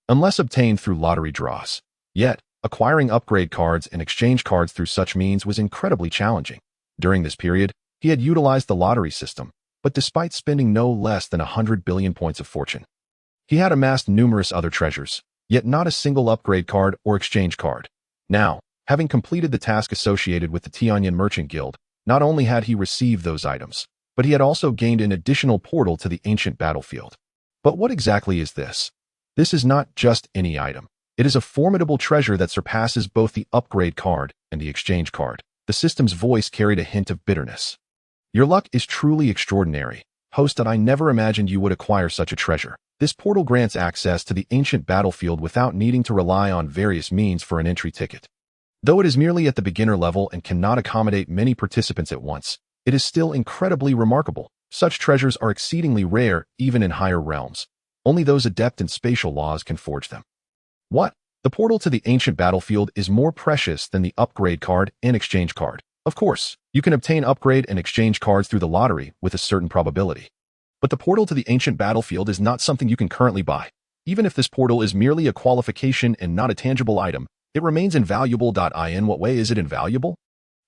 Speaker 1: unless obtained through lottery draws. Yet, acquiring upgrade cards and exchange cards through such means was incredibly challenging. During this period, he had utilized the lottery system, but despite spending no less than 100 billion points of fortune, he had amassed numerous other treasures, yet not a single upgrade card or exchange card. Now, having completed the task associated with the Tianyan Merchant Guild, not only had he received those items, but he had also gained an additional portal to the ancient battlefield. But what exactly is this? This is not just any item. It is a formidable treasure that surpasses both the upgrade card and the exchange card. The system's voice carried a hint of bitterness. Your luck is truly extraordinary, host, and I never imagined you would acquire such a treasure. This portal grants access to the ancient battlefield without needing to rely on various means for an entry ticket. Though it is merely at the beginner level and cannot accommodate many participants at once, it is still incredibly remarkable. Such treasures are exceedingly rare even in higher realms. Only those adept in spatial laws can forge them. What? The portal to the ancient battlefield is more precious than the upgrade card and exchange card. Of course, you can obtain upgrade and exchange cards through the lottery with a certain probability. But the portal to the ancient battlefield is not something you can currently buy. Even if this portal is merely a qualification and not a tangible item, it remains invaluable. In what way is it invaluable?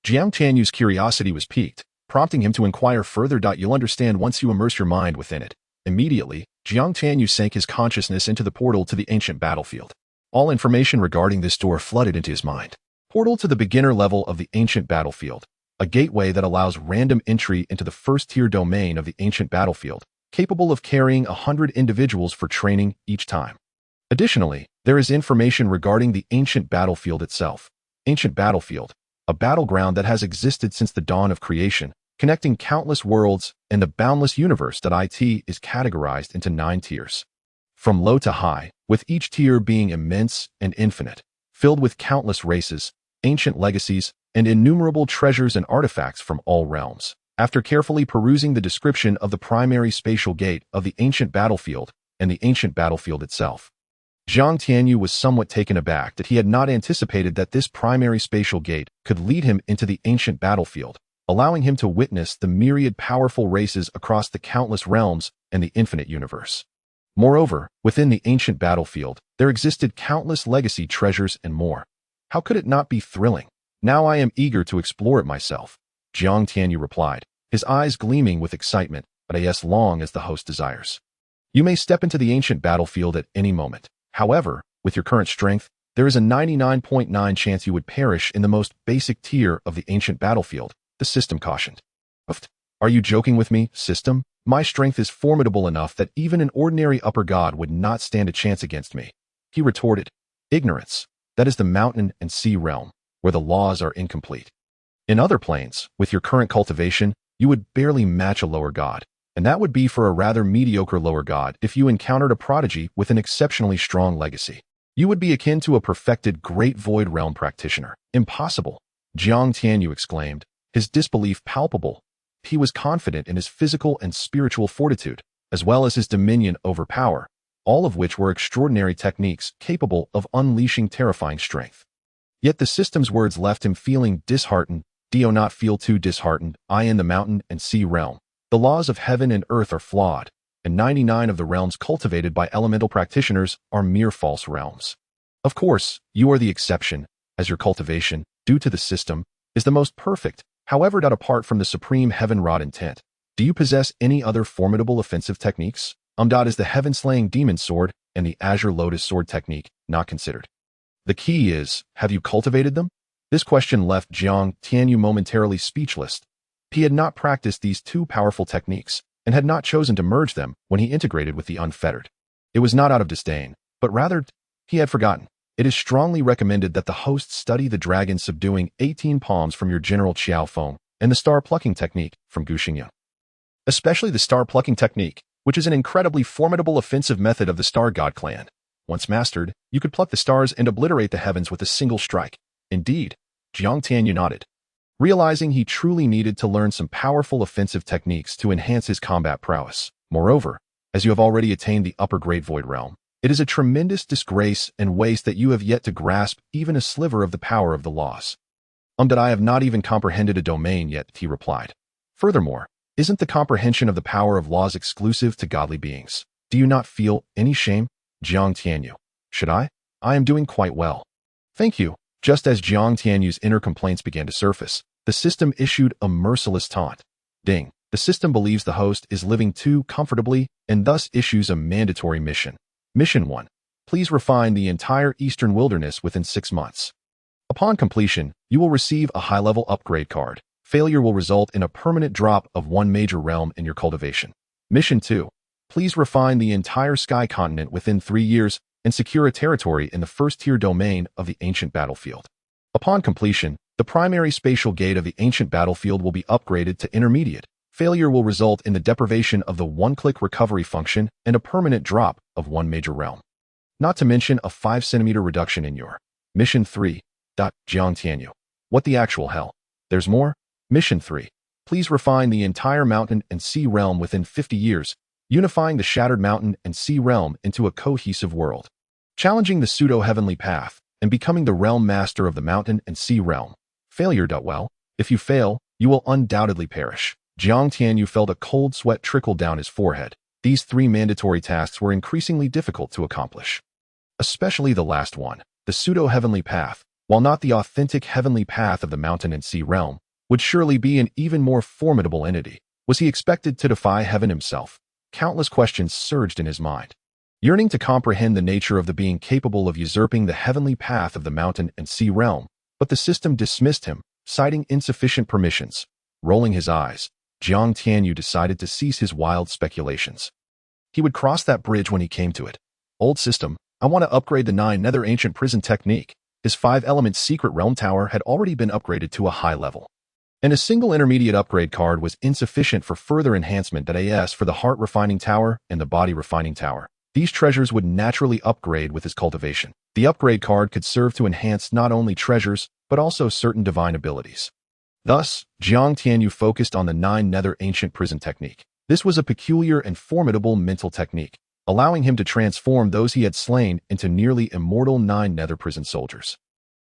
Speaker 1: Jiang Tianyu's curiosity was piqued, prompting him to inquire further. You'll understand once you immerse your mind within it. Immediately, Jiang Tianyu sank his consciousness into the portal to the ancient battlefield. All information regarding this door flooded into his mind. Portal to the beginner level of the ancient battlefield, a gateway that allows random entry into the first-tier domain of the ancient battlefield, capable of carrying 100 individuals for training each time. Additionally, there is information regarding the ancient battlefield itself. Ancient battlefield, a battleground that has existed since the dawn of creation, connecting countless worlds and the boundless universe. It is categorized into 9 tiers, from low to high, with each tier being immense and infinite, filled with countless races, ancient legacies, and innumerable treasures and artifacts from all realms. After carefully perusing the description of the primary spatial gate of the ancient battlefield and the ancient battlefield itself, Jiang Tianyu was somewhat taken aback that he had not anticipated that this primary spatial gate could lead him into the ancient battlefield, allowing him to witness the myriad powerful races across the countless realms and the infinite universe. Moreover, within the ancient battlefield, there existed countless legacy treasures and more. How could it not be thrilling? Now I am eager to explore it myself, Jiang Tianyu replied, his eyes gleaming with excitement, but as long as the host desires. You may step into the ancient battlefield at any moment. However, with your current strength, there is a 99.9% chance you would perish in the most basic tier of the ancient battlefield, the system cautioned. Are you joking with me, system? My strength is formidable enough that even an ordinary upper god would not stand a chance against me, he retorted. Ignorance. That is the mountain and sea realm, where the laws are incomplete. In other planes, with your current cultivation, you would barely match a lower god, and that would be for a rather mediocre lower god if you encountered a prodigy with an exceptionally strong legacy. You would be akin to a perfected Great Void Realm practitioner. Impossible, Jiang Tianyu exclaimed, his disbelief palpable. He was confident in his physical and spiritual fortitude, as well as his dominion over power, all of which were extraordinary techniques capable of unleashing terrifying strength. Yet the system's words left him feeling disheartened. Do not feel too disheartened. In the mountain and sea realm, the laws of heaven and earth are flawed, and 99 of the realms cultivated by elemental practitioners are mere false realms. Of course, you are the exception, as your cultivation, due to the system, is the most perfect. However, apart from the supreme heaven-wrought intent, do you possess any other formidable offensive techniques? Is the heaven-slaying demon sword and the azure lotus sword technique not considered? The key is, have you cultivated them? This question left Jiang Tianyu momentarily speechless. He had not practiced these two powerful techniques and had not chosen to merge them when he integrated with the unfettered. It was not out of disdain, but rather, he had forgotten. It is strongly recommended that the host study the dragon subduing 18 palms from your general Qiao Feng and the star plucking technique from Gu Xingyun. Especially the star plucking technique, which is an incredibly formidable offensive method of the star god clan. Once mastered, you could pluck the stars and obliterate the heavens with a single strike. Indeed, Jiang Tianyu nodded, realizing he truly needed to learn some powerful offensive techniques to enhance his combat prowess. Moreover, as you have already attained the upper Great Void Realm, it is a tremendous disgrace and waste that you have yet to grasp even a sliver of the power of the laws. That I have not even comprehended a domain yet, he replied. Furthermore, isn't the comprehension of the power of laws exclusive to godly beings? Do you not feel any shame? Jiang Tianyu. Should I? I am doing quite well. Thank you. Just as Jiang Tianyu's inner complaints began to surface, the system issued a merciless taunt. Ding. The system believes the host is living too comfortably and thus issues a mandatory mission. Mission 1. Please refine the entire eastern wilderness within 6 months. Upon completion, you will receive a high-level upgrade card. Failure will result in a permanent drop of 1 major realm in your cultivation. Mission 2. Please refine the entire sky continent within 3 years and secure a territory in the first-tier domain of the ancient battlefield. Upon completion, the primary spatial gate of the ancient battlefield will be upgraded to intermediate. Failure will result in the deprivation of the one-click recovery function and a permanent drop of 1 major realm. Not to mention a 5-centimeter reduction in your Mission 3. Jiang Tianyu. What the actual hell? There's more? Mission 3. Please refine the entire mountain and sea realm within 50 years, unifying the shattered mountain and sea realm into a cohesive world. Challenging the pseudo-heavenly path and becoming the realm master of the mountain and sea realm. Failure. Well, if you fail, you will undoubtedly perish. Jiang Tianyu felt a cold sweat trickle down his forehead. These 3 mandatory tasks were increasingly difficult to accomplish. Especially the last one, the pseudo-heavenly path, while not the authentic heavenly path of the mountain and sea realm, would surely be an even more formidable entity. Was he expected to defy heaven himself? Countless questions surged in his mind. Yearning to comprehend the nature of the being capable of usurping the heavenly path of the mountain and sea realm, but the system dismissed him, citing insufficient permissions. Rolling his eyes, Jiang Tianyu decided to cease his wild speculations. He would cross that bridge when he came to it. Old system, I want to upgrade the 9 nether ancient prison technique. His 5-element secret realm tower had already been upgraded to a high level. And a single intermediate upgrade card was insufficient for further enhancement. As for the heart refining tower and the body refining tower, these treasures would naturally upgrade with his cultivation. The upgrade card could serve to enhance not only treasures, but also certain divine abilities. Thus, Jiang Tianyu focused on the 9 nether ancient prison technique. This was a peculiar and formidable mental technique, allowing him to transform those he had slain into nearly immortal 9 nether prison soldiers.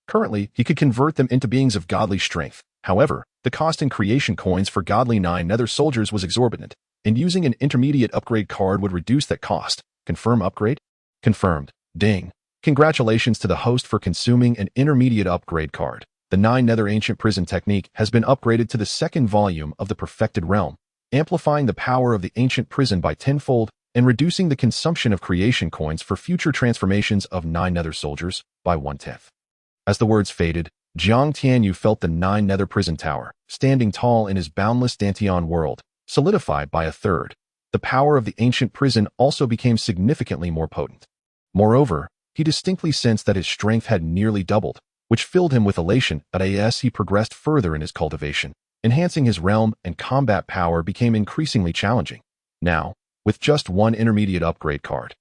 Speaker 1: Currently, he could convert them into beings of godly strength. However, the cost in creation coins for godly 9 nether soldiers was exorbitant, and using an intermediate upgrade card would reduce that cost. Confirm upgrade? Confirmed. Ding. Congratulations to the host for consuming an intermediate upgrade card. The 9 nether ancient prison technique has been upgraded to the 2nd volume of the perfected realm, amplifying the power of the ancient prison by 10-fold and reducing the consumption of creation coins for future transformations of 9 nether soldiers by 1/10. As the words faded, Jiang Tianyu felt the 9 nether prison tower, standing tall in his boundless dantian world, solidified by 1/3. The power of the ancient prison also became significantly more potent. Moreover, he distinctly sensed that his strength had nearly doubled, which filled him with elation. As he progressed further in his cultivation, enhancing his realm and combat power became increasingly challenging. Now, with just 1 intermediate upgrade card,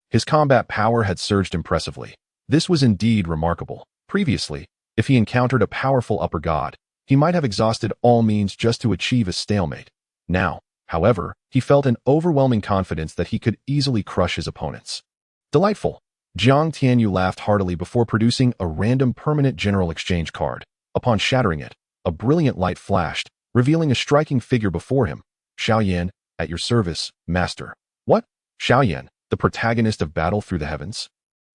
Speaker 1: his combat power had surged impressively. This was indeed remarkable. Previously, if he encountered a powerful upper god, he might have exhausted all means just to achieve a stalemate. Now, however, he felt an overwhelming confidence that he could easily crush his opponents. Delightful. Jiang Tianyu laughed heartily before producing a random permanent general exchange card. Upon shattering it, a brilliant light flashed, revealing a striking figure before him. Xiaoyan, at your service, master. What? Xiaoyan, the protagonist of Battle Through the Heavens?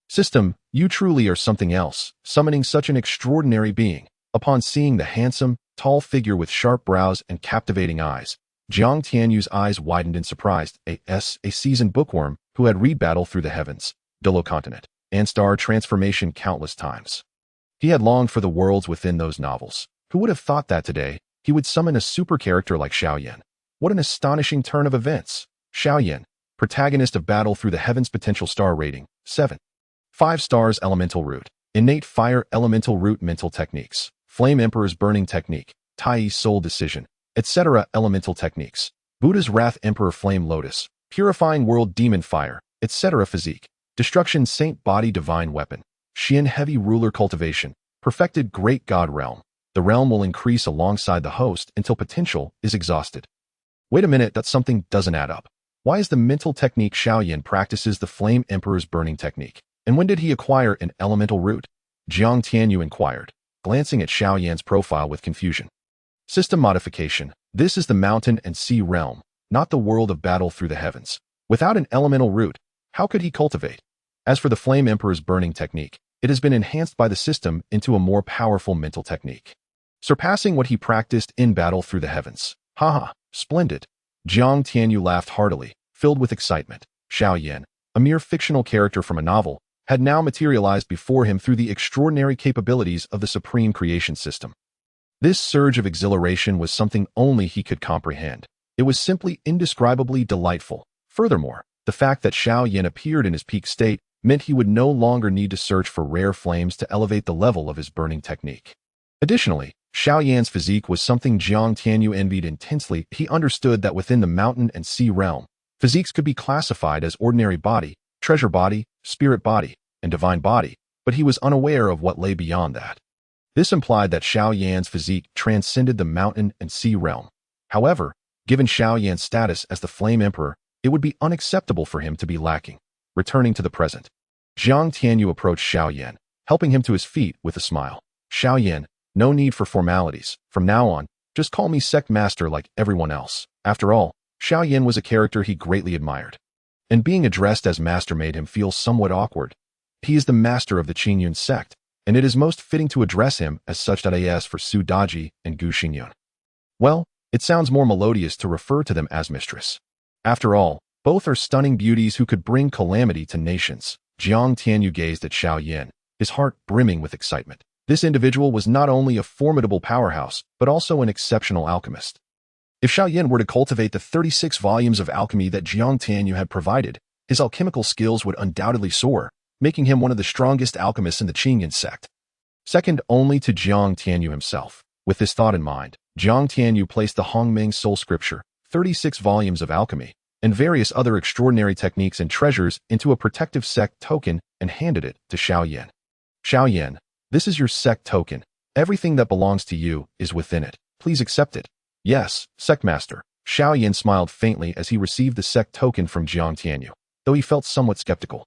Speaker 1: System, you truly are something else, summoning such an extraordinary being. Upon seeing the handsome, tall figure with sharp brows and captivating eyes, Jiang Tianyu's eyes widened in surprise. A seasoned bookworm who had read Battle Through the Heavens, Dilo Continent, and Star Transformation countless times. He had longed for the worlds within those novels. Who would have thought that today he would summon a super character like Xiaoyan? What an astonishing turn of events. Xiaoyan, protagonist of Battle Through the Heavens, potential star rating, 7. 5 stars. Elemental root, innate fire elemental root mental techniques, Flame Emperor's burning technique, Tai soul decision, etc. Elemental techniques, Buddha's wrath Emperor flame lotus, purifying world demon fire, etc. Physique, destruction saint body divine weapon, Xian heavy ruler cultivation, perfected great god realm. The realm will increase alongside the host until potential is exhausted. Wait a minute, that something doesn't add up. Why is the mental technique Xiaoyan practices the Flame Emperor's burning technique? And when did he acquire an elemental root? Jiang Tianyu inquired. glancing at Xiaoyan's profile with confusion. System modification. This is the mountain and sea realm, not the world of battle through the heavens. Without an elemental root, how could he cultivate? As for the Flame Emperor's burning technique, it has been enhanced by the system into a more powerful mental technique, surpassing what he practiced in battle through the heavens. Haha, splendid. Jiang Tianyu laughed heartily, filled with excitement. Xiaoyan, a mere fictional character from a novel, had now materialized before him through the extraordinary capabilities of the supreme creation system. This surge of exhilaration was something only he could comprehend. It was simply indescribably delightful. Furthermore, the fact that Xiaoyan appeared in his peak state meant he would no longer need to search for rare flames to elevate the level of his burning technique. Additionally, Xiaoyan's physique was something Jiang Tianyu envied intensely. He understood that within the mountain and sea realm, physiques could be classified as ordinary body, treasure body, spirit body, and divine body, but he was unaware of what lay beyond that. This implied that Xiaoyan's physique transcended the mountain and sea realm. However, given Xiaoyan's status as the Flame Emperor, it would be unacceptable for him to be lacking. Returning to the present, Jiang Tianyu approached Xiaoyan, helping him to his feet with a smile. Xiaoyan, no need for formalities. From now on, just call me Sect Master like everyone else. After all, Xiaoyan was a character he greatly admired, and being addressed as master made him feel somewhat awkward. He is the master of the Qingyun Sect, and it is most fitting to address him as such. As for Su Daji and Gu Xingyun, well, it sounds more melodious to refer to them as mistress. After all, both are stunning beauties who could bring calamity to nations. Jiang Tianyu gazed at Xiaoyan, his heart brimming with excitement. This individual was not only a formidable powerhouse, but also an exceptional alchemist. If Xiaoyan were to cultivate the 36 volumes of alchemy that Jiang Tianyu had provided, his alchemical skills would undoubtedly soar, making him one of the strongest alchemists in the Qingyun Sect, second only to Jiang Tianyu himself. With this thought in mind, Jiang Tianyu placed the Hongmeng Soul Scripture, 36 volumes of alchemy, and various other extraordinary techniques and treasures into a protective sect token and handed it to Xiaoyan. Xiaoyan, this is your sect token. Everything that belongs to you is within it. Please accept it. Yes, Sect Master. Xiaoyan smiled faintly as he received the sect token from Jiang Tianyu, though he felt somewhat skeptical.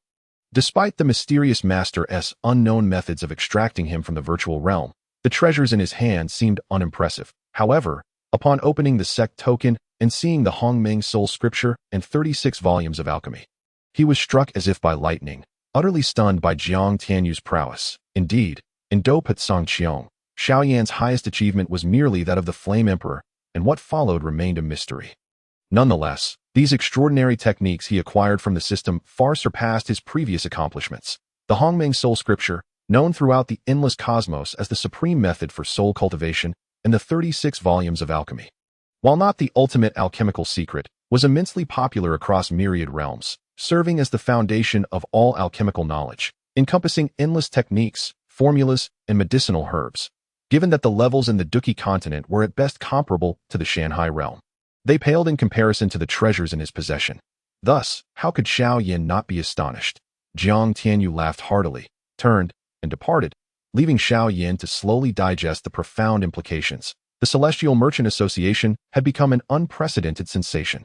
Speaker 1: Despite the mysterious master's unknown methods of extracting him from the virtual realm, the treasures in his hand seemed unimpressive. However, upon opening the sect token and seeing the Hongmeng Soul Scripture and 36 volumes of alchemy, he was struck as if by lightning, utterly stunned by Jiang Tianyu's prowess. Indeed, in Do Patsang Qiong, Xiaoyan's highest achievement was merely that of the Flame Emperor, and what followed remained a mystery. Nonetheless, these extraordinary techniques he acquired from the system far surpassed his previous accomplishments. The Hongmeng Soul Scripture, known throughout the endless cosmos as the supreme method for soul cultivation, and the 36 volumes of alchemy, while not the ultimate alchemical secret, was immensely popular across myriad realms, serving as the foundation of all alchemical knowledge, encompassing endless techniques, formulas, and medicinal herbs. Given that the levels in the Duqi continent were at best comparable to the Shanhai realm, they paled in comparison to the treasures in his possession. Thus, how could Xiaoyan not be astonished? Jiang Tianyu laughed heartily, turned, and departed, leaving Xiaoyan to slowly digest the profound implications. The Celestial Merchant Association had become an unprecedented sensation.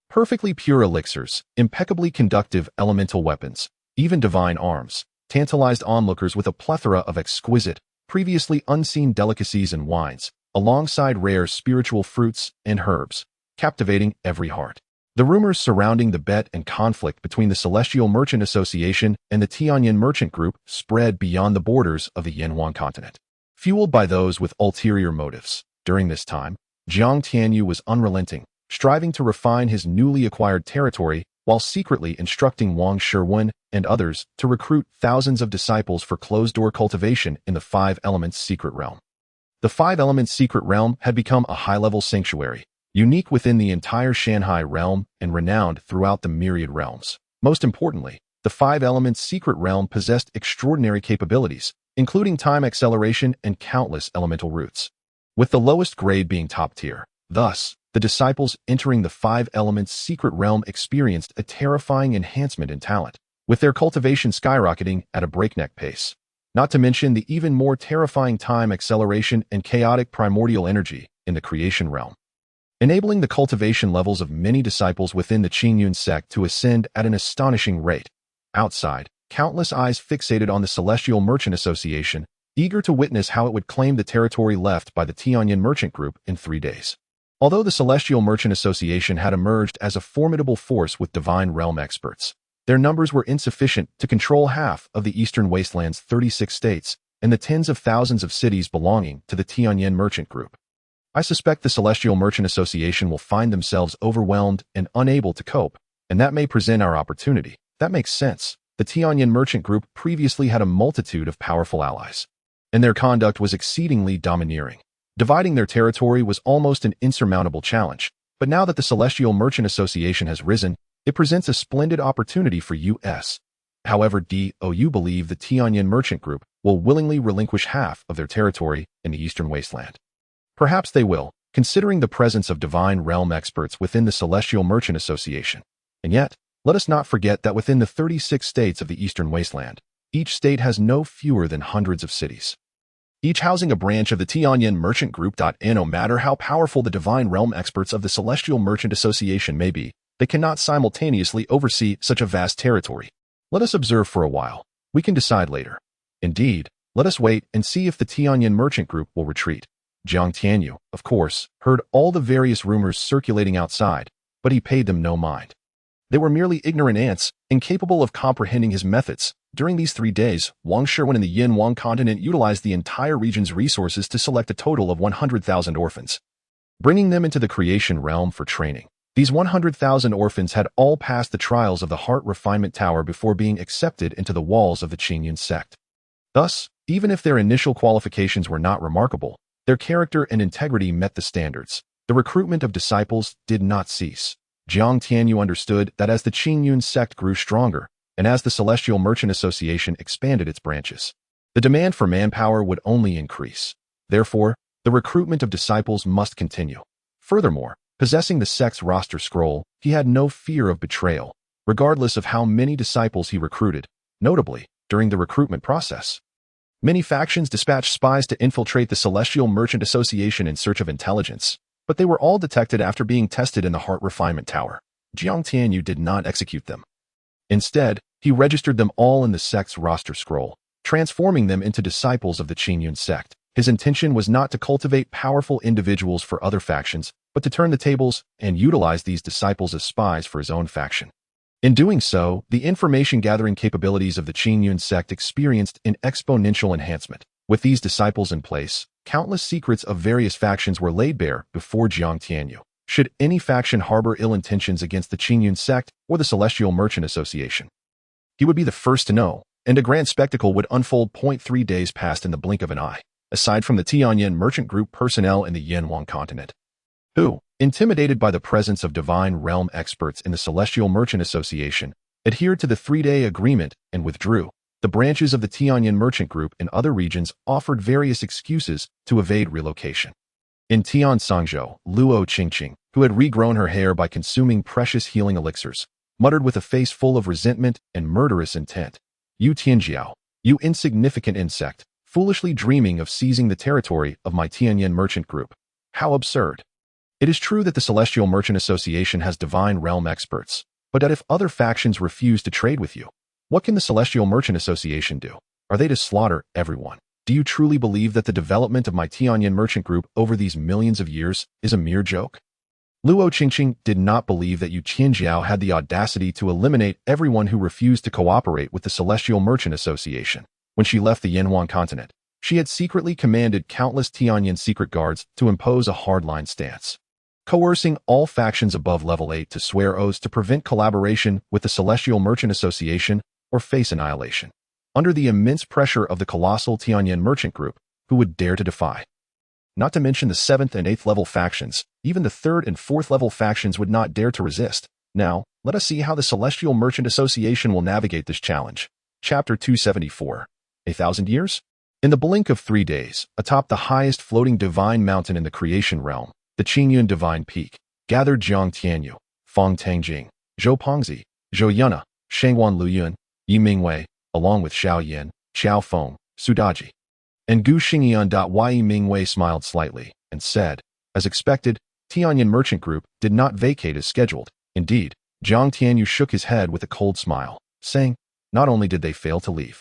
Speaker 1: Perfectly pure elixirs, impeccably conductive elemental weapons, even divine arms, tantalized onlookers with a plethora of exquisite, previously unseen delicacies and wines, alongside rare spiritual fruits and herbs, captivating every heart. The rumors surrounding the bet and conflict between the Celestial Merchant Association and the Tianyan Merchant Group spread beyond the borders of the Yanhuan continent, fueled by those with ulterior motives. During this time, Jiang Tianyu was unrelenting, striving to refine his newly acquired territory while secretly instructing Wang Shiwen and others to recruit thousands of disciples for closed-door cultivation in the Five Elements Secret Realm. The Five Elements Secret Realm had become a high-level sanctuary, unique within the entire Shanhai realm and renowned throughout the myriad realms. Most importantly, the Five Elements Secret Realm possessed extraordinary capabilities, including time acceleration and countless elemental roots, with the lowest grade being top tier. Thus, the disciples entering the Five Elements Secret Realm experienced a terrifying enhancement in talent, with their cultivation skyrocketing at a breakneck pace. Not to mention the even more terrifying time acceleration and chaotic primordial energy in the creation realm, enabling the cultivation levels of many disciples within the Qingyun Sect to ascend at an astonishing rate. Outside, countless eyes fixated on the Celestial Merchant Association eager to witness how it would claim the territory left by the Tianyan merchant group in 3 days. Although the Celestial Merchant Association had emerged as a formidable force with divine realm experts, their numbers were insufficient to control half of the Eastern Wasteland's 36 states and the tens of thousands of cities belonging to the Tianyan merchant group. I suspect the Celestial Merchant Association will find themselves overwhelmed and unable to cope, and that may present our opportunity. That makes sense. The Tianyan merchant group previously had a multitude of powerful allies, and their conduct was exceedingly domineering. Dividing their territory was almost an insurmountable challenge, but now that the Celestial Merchant Association has risen, it presents a splendid opportunity for us. However, do you believe the Tianyan merchant group will willingly relinquish half of their territory in the Eastern Wasteland? Perhaps they will, considering the presence of divine realm experts within the Celestial Merchant Association. And yet, let us not forget that within the 36 states of the Eastern Wasteland, each state has no fewer than hundreds of cities, each housing a branch of the Tianyan merchant group. No matter how powerful the divine realm experts of the Celestial Merchant Association may be, they cannot simultaneously oversee such a vast territory. Let us observe for a while. We can decide later. Indeed, let us wait and see if the Tianyan merchant group will retreat. Jiang Tianyu, of course, heard all the various rumors circulating outside, but he paid them no mind. They were merely ignorant ants, incapable of comprehending his methods. During these 3 days, Wang Sherwin and the Yin Wang continent utilized the entire region's resources to select a total of 100,000 orphans, bringing them into the creation realm for training. These 100,000 orphans had all passed the trials of the Heart Refinement Tower before being accepted into the walls of the Qingyun Sect. Thus, even if their initial qualifications were not remarkable, their character and integrity met the standards. The recruitment of disciples did not cease. Jiang Tianyu understood that as the Qingyun Sect grew stronger, and as the Celestial Merchant Association expanded its branches, the demand for manpower would only increase. Therefore, the recruitment of disciples must continue. Furthermore, possessing the sect's roster scroll, he had no fear of betrayal, regardless of how many disciples he recruited. Notably, during the recruitment process, many factions dispatched spies to infiltrate the Celestial Merchant Association in search of intelligence, but they were all detected after being tested in the Heart Refinement Tower. Jiang Tianyu did not execute them. Instead, he registered them all in the sect's roster scroll, transforming them into disciples of the Qingyun Sect. His intention was not to cultivate powerful individuals for other factions, but to turn the tables and utilize these disciples as spies for his own faction. In doing so, the information-gathering capabilities of the Qingyun Sect experienced an exponential enhancement. With these disciples in place, countless secrets of various factions were laid bare before Jiang Tianyu. Should any faction harbor ill intentions against the Qingyun Sect or the Celestial Merchant Association, he would be the first to know, and a grand spectacle would unfold. 3 days passed in the blink of an eye, aside from the Tianyan merchant group personnel in the Yinhuang continent, who, intimidated by the presence of divine realm experts in the Celestial Merchant Association, adhered to the 3-day agreement and withdrew. The branches of the Tianyan merchant group in other regions offered various excuses to evade relocation. In Tian Sangzhou, Luo Qingqing, who had regrown her hair by consuming precious healing elixirs, muttered with a face full of resentment and murderous intent, "You Tianjiao, you insignificant insect, foolishly dreaming of seizing the territory of my Tianyan merchant group. How absurd." It is true that the Celestial Merchant Association has divine realm experts, but if other factions refuse to trade with you, what can the Celestial Merchant Association do? Are they to slaughter everyone? Do you truly believe that the development of my Tianyan merchant group over these millions of years is a mere joke? Luo Qingqing did not believe that Yu Qianjiao had the audacity to eliminate everyone who refused to cooperate with the Celestial Merchant Association. When she left the Yinhuang continent, she had secretly commanded countless Tianyan secret guards to impose a hardline stance, coercing all factions above level 8 to swear oaths to prevent collaboration with the Celestial Merchant Association or face annihilation. Under the immense pressure of the colossal Tianyan merchant group, who would dare to defy? Not to mention the 7th and 8th level factions, even the 3rd and 4th level factions would not dare to resist. Now, let us see how the Celestial Merchant Association will navigate this challenge. Chapter 274. 1,000 years? In the blink of 3 days, atop the highest floating divine mountain in the creation realm, the Qingyun Divine Peak, gathered Jiang Tianyu, Feng Tangjing, Zhou Pengzi, Zhou Yuna, Shangwan Luyun, Yi Mingwei, along with Xiao Yin, Xiao Feng, Sudaji, and Gu Xingyan. Yi Mingwei smiled slightly and said, as expected, Tianyan Merchant Group did not vacate as scheduled. Indeed, Jiang Tianyu shook his head with a cold smile, saying, not only did they fail to leave,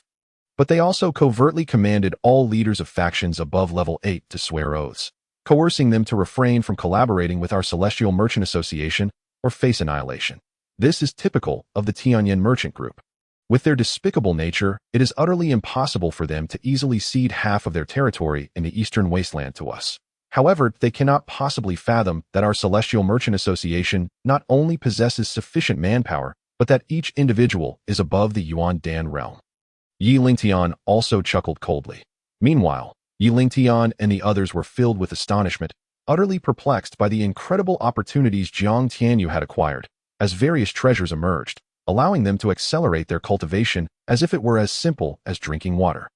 Speaker 1: But they also covertly commanded all leaders of factions above level 8 to swear oaths, coercing them to refrain from collaborating with our Celestial Merchant Association or face annihilation. This is typical of the Qingyun Merchant Group. With their despicable nature, it is utterly impossible for them to easily cede half of their territory in the Eastern Wasteland to us. However, they cannot possibly fathom that our Celestial Merchant Association not only possesses sufficient manpower, but that each individual is above the Yuan Dan realm. Yi Lingtian also chuckled coldly. Meanwhile, Yi Lingtian and the others were filled with astonishment, utterly perplexed by the incredible opportunities Jiang Tianyu had acquired, as various treasures emerged, allowing them to accelerate their cultivation as if it were as simple as drinking water.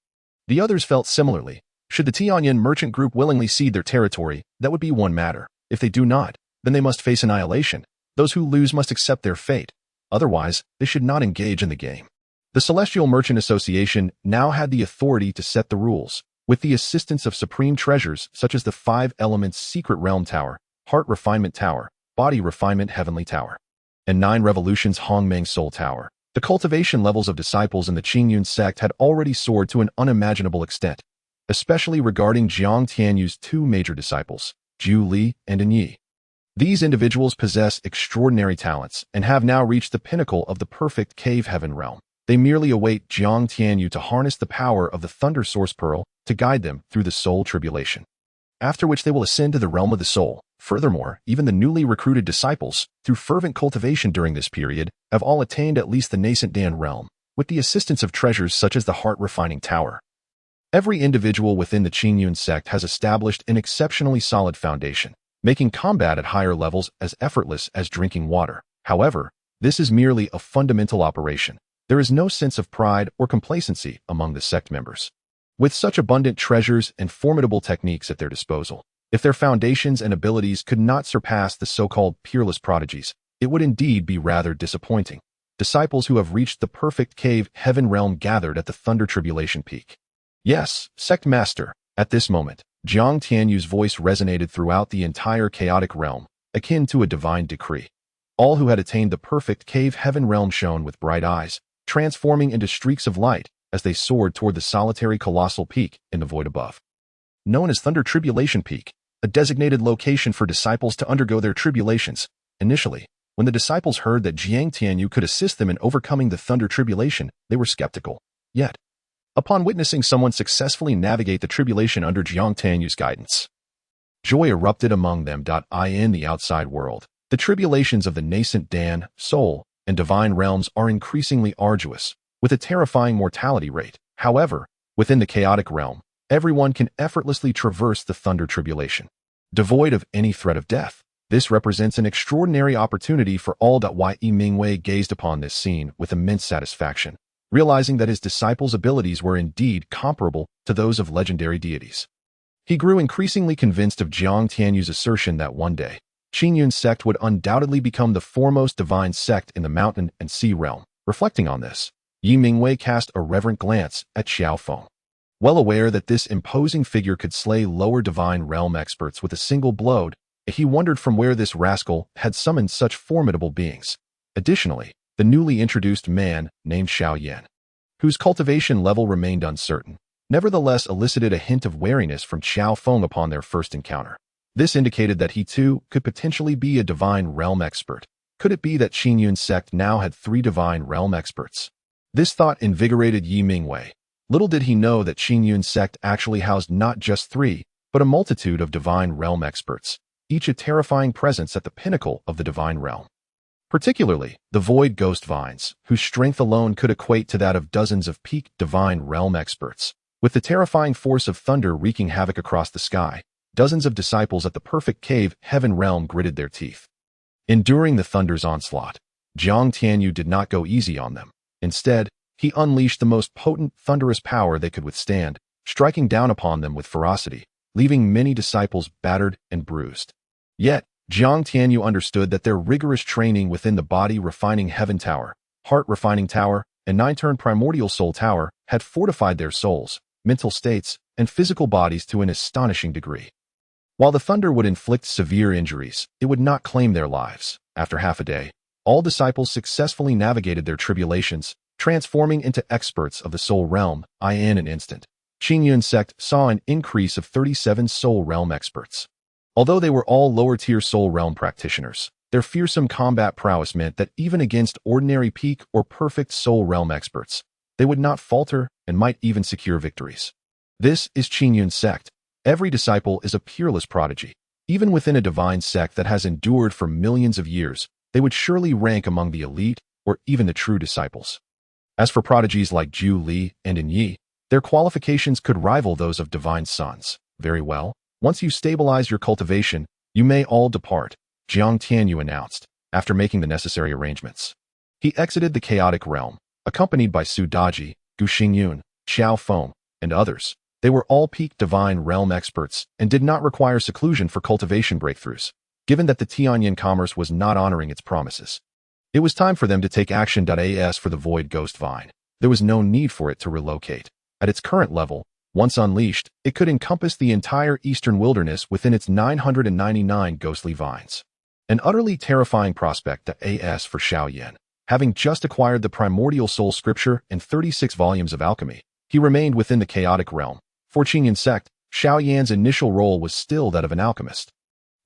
Speaker 1: The others felt similarly. Should the Qingyun Merchant Group willingly cede their territory, that would be one matter. If they do not, then they must face annihilation. Those who lose must accept their fate. Otherwise, they should not engage in the game. The Celestial Merchant Association now had the authority to set the rules, with the assistance of supreme treasures such as the 5 Elements Secret Realm Tower, Heart Refinement Tower, Body Refinement Heavenly Tower, and 9 Revolutions Hongmeng Soul Tower. The cultivation levels of disciples in the Qingyun Sect had already soared to an unimaginable extent, especially regarding Jiang Tianyu's 2 major disciples, Zhu Li and Yi. These individuals possess extraordinary talents and have now reached the pinnacle of the perfect cave heaven realm. They merely await Jiang Tianyu to harness the power of the Thunder Source Pearl to guide them through the soul tribulation, after which they will ascend to the realm of the soul. Furthermore, even the newly recruited disciples, through fervent cultivation during this period, have all attained at least the nascent Dan realm, with the assistance of treasures such as the Heart Refining Tower. Every individual within the Qingyun Sect has established an exceptionally solid foundation, making combat at higher levels as effortless as drinking water. However, this is merely a fundamental operation. There is no sense of pride or complacency among the sect members. With such abundant treasures and formidable techniques at their disposal, if their foundations and abilities could not surpass the so-called peerless prodigies, it would indeed be rather disappointing. Disciples who have reached the perfect cave heaven realm gathered at the Thunder Tribulation Peak. Yes, Sect Master. At this moment, Jiang Tianyu's voice resonated throughout the entire chaotic realm, akin to a divine decree. All who had attained the perfect cave heaven realm shone with bright eyes, transforming into streaks of light as they soared toward the solitary colossal peak in the void above. Known as Thunder Tribulation Peak, a designated location for disciples to undergo their tribulations. Initially, when the disciples heard that Jiang Tianyu could assist them in overcoming the Thunder Tribulation, they were skeptical. Yet, upon witnessing someone successfully navigate the tribulation under Jiang Tianyu's guidance, joy erupted among them. In the outside world, the tribulations of the nascent Dan, soul, and divine realms are increasingly arduous, with a terrifying mortality rate. However, within the chaotic realm, everyone can effortlessly traverse the Thunder Tribulation, devoid of any threat of death. This represents an extraordinary opportunity for all. Yi Mingwei gazed upon this scene with immense satisfaction, realizing that his disciples' abilities were indeed comparable to those of legendary deities. He grew increasingly convinced of Jiang Tianyu's assertion that one day, Qingyun Sect would undoubtedly become the foremost divine sect in the mountain and sea realm. Reflecting on this, Yi Mingwei cast a reverent glance at Xiao Feng. Well aware that this imposing figure could slay lower divine realm experts with a single blow, he wondered from where this rascal had summoned such formidable beings. Additionally, the newly introduced man, named Xiao Yan, whose cultivation level remained uncertain, nevertheless elicited a hint of wariness from Xiao Feng upon their first encounter. This indicated that he too could potentially be a divine realm expert. Could it be that Qingyun Sect now had 3 divine realm experts? This thought invigorated Yi Mingwei. Little did he know that Qingyun Sect actually housed not just 3, but a multitude of divine realm experts, each a terrifying presence at the pinnacle of the divine realm. Particularly, the Void Ghost Vines, whose strength alone could equate to that of dozens of peak divine realm experts. With the terrifying force of thunder wreaking havoc across the sky, dozens of disciples at the perfect cave heaven realm gritted their teeth. Enduring the thunder's onslaught, Jiang Tianyu did not go easy on them. Instead, he unleashed the most potent thunderous power they could withstand, striking down upon them with ferocity, leaving many disciples battered and bruised. Yet, Jiang Tianyu understood that their rigorous training within the Body Refining Heaven Tower, Heart Refining Tower, and 9-turn Primordial Soul Tower had fortified their souls, mental states, and physical bodies to an astonishing degree. While the thunder would inflict severe injuries, it would not claim their lives. After half a day, all disciples successfully navigated their tribulations, transforming into experts of the soul realm in an instant. Qingyun Sect saw an increase of 37 soul realm experts. Although they were all lower-tier soul realm practitioners, their fearsome combat prowess meant that even against ordinary peak or perfect soul realm experts, they would not falter and might even secure victories. This is Qingyun Sect. Every disciple is a peerless prodigy. Even within a divine sect that has endured for millions of years, they would surely rank among the elite or even the true disciples. As for prodigies like Zhu Li and Yi, their qualifications could rival those of divine sons. Very well, once you stabilize your cultivation, you may all depart, Jiang Tianyu announced, after making the necessary arrangements. He exited the chaotic realm, accompanied by Su Daji, Gu Xingyun, Xiao Feng, and others. They were all peak divine realm experts and did not require seclusion for cultivation breakthroughs, given that the Tianyan commerce was not honoring its promises. It was time for them to take action. As for the void ghost vine, there was no need for it to relocate. At its current level, once unleashed, it could encompass the entire eastern wilderness within its 999 ghostly vines. An utterly terrifying prospect. As for Xiaoyan, having just acquired the primordial soul scripture and 36 volumes of alchemy, he remained within the chaotic realm. For Qingyun Sect, Xiaoyan's initial role was still that of an alchemist.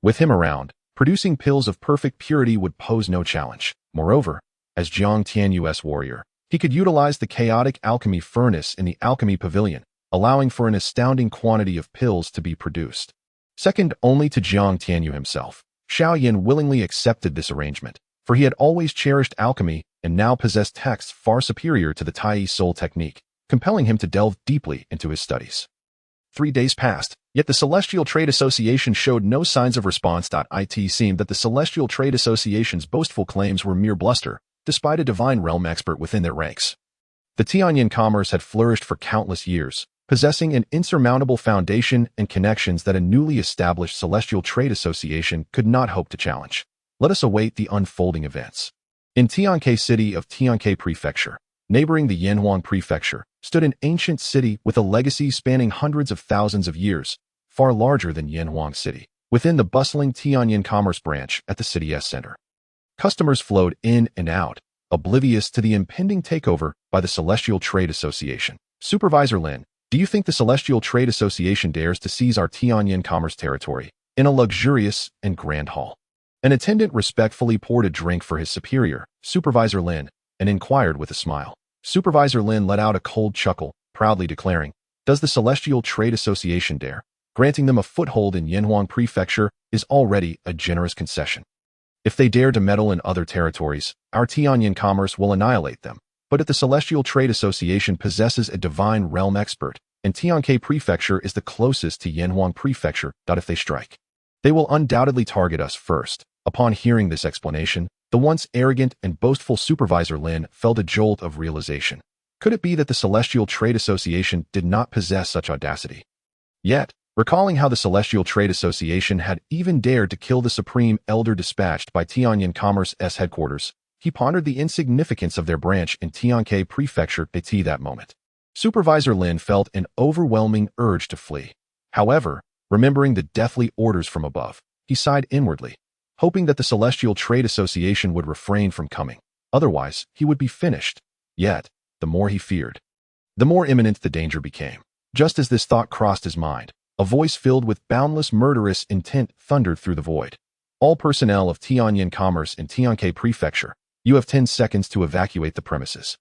Speaker 1: With him around, producing pills of perfect purity would pose no challenge. Moreover, as Jiang Tianyu's warrior, he could utilize the chaotic alchemy furnace in the alchemy pavilion, allowing for an astounding quantity of pills to be produced. Second only to Jiang Tianyu himself, Xiaoyan willingly accepted this arrangement, for he had always cherished alchemy and now possessed texts far superior to the Tai soul technique, compelling him to delve deeply into his studies. 3 days passed, yet the Celestial Trade Association showed no signs of response. It seemed that the Celestial Trade Association's boastful claims were mere bluster, despite a divine realm expert within their ranks. The Tianyan commerce had flourished for countless years, possessing an insurmountable foundation and connections that a newly established Celestial Trade Association could not hope to challenge. Let us await the unfolding events. In Tianke City of Tianke Prefecture, neighboring the Yanhuang Prefecture, stood an ancient city with a legacy spanning hundreds of thousands of years, far larger than Yanhuang City, within the bustling Tianyan Commerce branch at the city's center. Customers flowed in and out, oblivious to the impending takeover by the Celestial Trade Association. Supervisor Lin, do you think the Celestial Trade Association dares to seize our Tianyan Commerce territory in a luxurious and grand hall? An attendant respectfully poured a drink for his superior, Supervisor Lin, and inquired with a smile. Supervisor Lin let out a cold chuckle, proudly declaring, "Does the Celestial Trade Association dare? Granting them a foothold in Yanhuang Prefecture is already a generous concession. If they dare to meddle in other territories, our Tianyan commerce will annihilate them. But if the Celestial Trade Association possesses a divine realm expert, and Tianke Prefecture is the closest to Yanhuang Prefecture, if they strike, they will undoubtedly target us first." Upon hearing this explanation, the once arrogant and boastful Supervisor Lin felt a jolt of realization. Could it be that the Celestial Trade Association did not possess such audacity? Yet, recalling how the Celestial Trade Association had even dared to kill the Supreme Elder dispatched by Tianyan Commerce's headquarters, he pondered the insignificance of their branch in Tianke Prefecture at that moment. Supervisor Lin felt an overwhelming urge to flee. However, remembering the deathly orders from above, he sighed inwardly, hoping that the Celestial Trade Association would refrain from coming. Otherwise, he would be finished. Yet, the more he feared, the more imminent the danger became. Just as this thought crossed his mind, a voice filled with boundless murderous intent thundered through the void. All personnel of Tianyan Commerce in Tianke Prefecture, you have 10 seconds to evacuate the premises.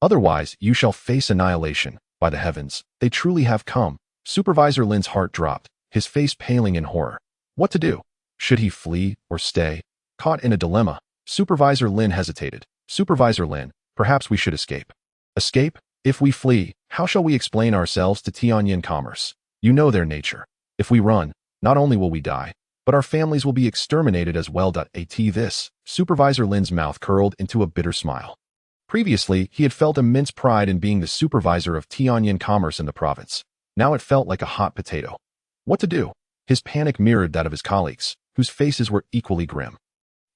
Speaker 1: Otherwise, you shall face annihilation. By the heavens, they truly have come. Supervisor Lin's heart dropped, his face paling in horror. What to do? Should he flee or stay? Caught in a dilemma, Supervisor Lin hesitated. Supervisor Lin, perhaps we should escape. Escape? If we flee, how shall we explain ourselves to Tianyan Commerce? You know their nature. If we run, not only will we die, but our families will be exterminated as well. This, Supervisor Lin's mouth curled into a bitter smile. Previously, he had felt immense pride in being the supervisor of Tianyan Commerce in the province. Now it felt like a hot potato. What to do? His panic mirrored that of his colleagues, whose faces were equally grim.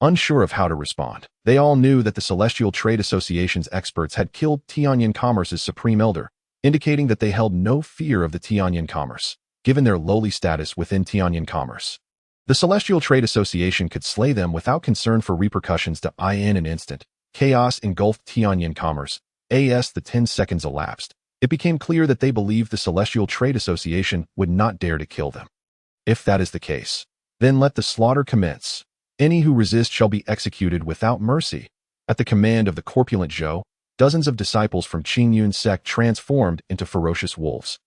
Speaker 1: Unsure of how to respond, they all knew that the Celestial Trade Association's experts had killed Tianyan Commerce's Supreme Elder, indicating that they held no fear of the Tianyan Commerce, given their lowly status within Tianyan Commerce. The Celestial Trade Association could slay them without concern for repercussions. In an instant, chaos engulfed Tianyan Commerce, As the 10 seconds elapsed, it became clear that they believed the Celestial Trade Association would not dare to kill them. If that is the case, then let the slaughter commence. Any who resist shall be executed without mercy. At the command of the corpulent Zhou, dozens of disciples from Qingyun Sect transformed into ferocious wolves.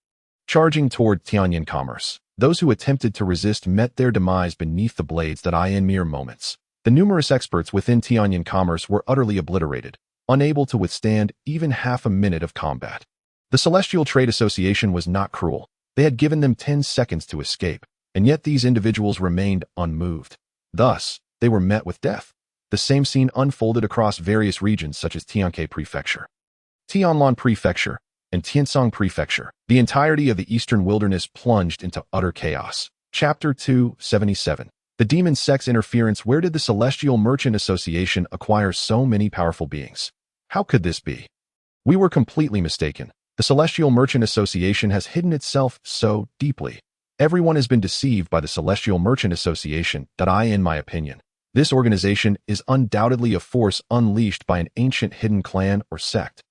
Speaker 1: Charging toward Tianyan commerce, those who attempted to resist met their demise beneath the blades that in mere moments. The numerous experts within Tianyan commerce were utterly obliterated, unable to withstand even half a minute of combat. The Celestial Trade Association was not cruel. They had given them 10 seconds to escape, and yet these individuals remained unmoved. Thus, they were met with death. The same scene unfolded across various regions such as Tianke Prefecture, Tianlan Prefecture, and Tiansong Prefecture. The entirety of the eastern wilderness plunged into utter chaos. Chapter 277. The Demon Sect's interference. Where did the Celestial Merchant Association acquire so many powerful beings? How could this be? We were completely mistaken. The Celestial Merchant Association has hidden itself so deeply. Everyone has been deceived by the Celestial Merchant Association. In my opinion, this organization is undoubtedly a force unleashed by an ancient hidden clan or sect,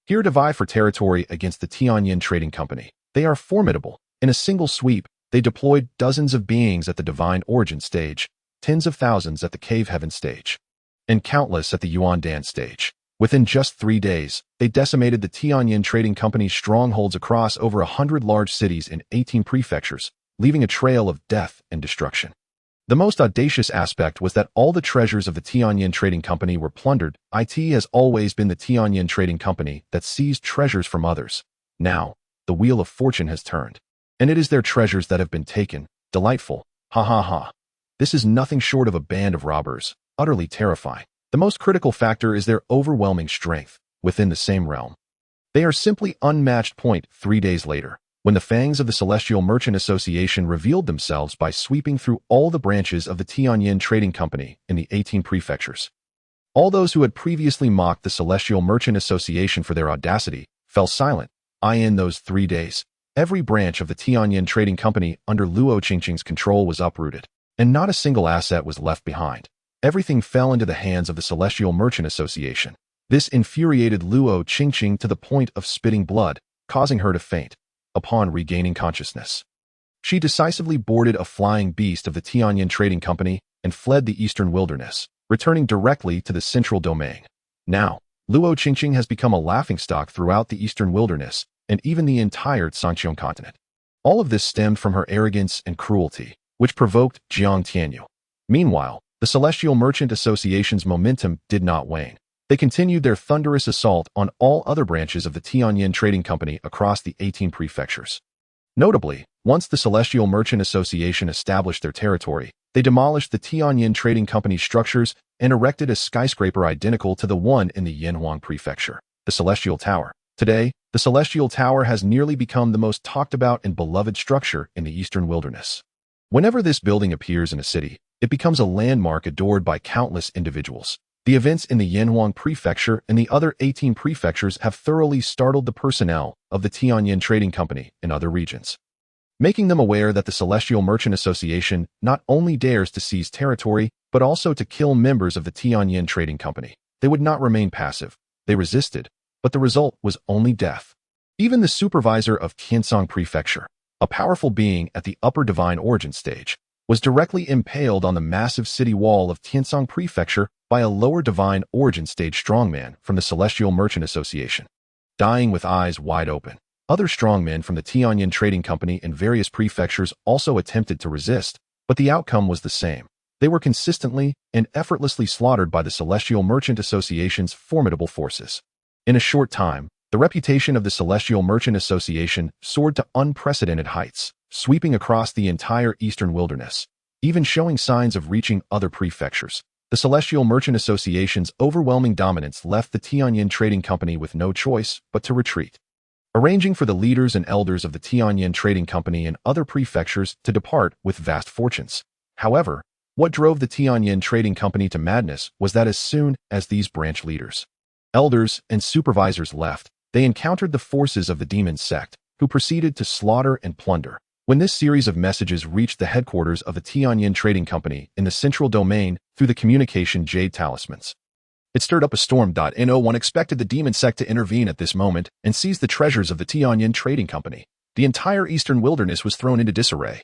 Speaker 1: here to vie for territory against the Tianyan Trading Company. They are formidable. In a single sweep, they deployed dozens of beings at the Divine Origin stage, tens of thousands at the Cave Heaven stage, and countless at the Yuan Dan stage. Within just 3 days, they decimated the Tianyan Trading Company's strongholds across over 100 large cities in 18 prefectures, leaving a trail of death and destruction. The most audacious aspect was that all the treasures of the Tianyan Trading Company were plundered. It has always been the Tianyan Trading Company that seized treasures from others. Now, the wheel of fortune has turned, and it is their treasures that have been taken. Delightful. Ha ha ha. This is nothing short of a band of robbers, utterly terrifying. The most critical factor is their overwhelming strength within the same realm. They are simply unmatched. 3 days later, when the fangs of the Celestial Merchant Association revealed themselves by sweeping through all the branches of the Tianyan Trading Company in the 18 prefectures. All those who had previously mocked the Celestial Merchant Association for their audacity fell silent. In those 3 days, every branch of the Tianyan Trading Company under Luo Qingqing's control was uprooted, and not a single asset was left behind. Everything fell into the hands of the Celestial Merchant Association. This infuriated Luo Qingqing to the point of spitting blood, causing her to faint. Upon regaining consciousness, she decisively boarded a flying beast of the Tianyan Trading Company and fled the eastern wilderness, returning directly to the central domain. Now, Luo Qingqing has become a laughingstock throughout the eastern wilderness and even the entire Zhangqiang continent. All of this stemmed from her arrogance and cruelty, which provoked Jiang Tianyu. Meanwhile, the Celestial Merchant Association's momentum did not wane. They continued their thunderous assault on all other branches of the Tianyan Trading Company across the 18 prefectures. Notably, once the Celestial Merchant Association established their territory, they demolished the Tianyan Trading Company's structures and erected a skyscraper identical to the one in the Yanhuang Prefecture, the Celestial Tower. Today, the Celestial Tower has nearly become the most talked about and beloved structure in the eastern wilderness. Whenever this building appears in a city, it becomes a landmark adored by countless individuals. The events in the Yanhuang Prefecture and the other 18 prefectures have thoroughly startled the personnel of the Tianyan Trading Company in other regions, making them aware that the Celestial Merchant Association not only dares to seize territory, but also to kill members of the Tianyan Trading Company. They would not remain passive. They resisted, but the result was only death. Even the supervisor of Tiansong Prefecture, a powerful being at the upper Divine Origin stage, was directly impaled on the massive city wall of Tiansong Prefecture by a lower Divine Origin stage strongman from the Celestial Merchant Association, dying with eyes wide open. Other strongmen from the Tianyan Trading Company in various prefectures also attempted to resist, but the outcome was the same. They were consistently and effortlessly slaughtered by the Celestial Merchant Association's formidable forces. In a short time, the reputation of the Celestial Merchant Association soared to unprecedented heights, sweeping across the entire eastern wilderness, even showing signs of reaching other prefectures. The Celestial Merchant Association's overwhelming dominance left the Tianyan Trading Company with no choice but to retreat, arranging for the leaders and elders of the Tianyan Trading Company and other prefectures to depart with vast fortunes. However, what drove the Tianyan Trading Company to madness was that as soon as these branch leaders, elders, and supervisors left, they encountered the forces of the Demon Sect, who proceeded to slaughter and plunder. When this series of messages reached the headquarters of the Tianyan Trading Company in the central domain through the communication jade talismans, It stirred up a storm. No one expected the demon sect to intervene at this moment and seize the treasures of the Qingyun Trading Company. The entire eastern wilderness was thrown into disarray.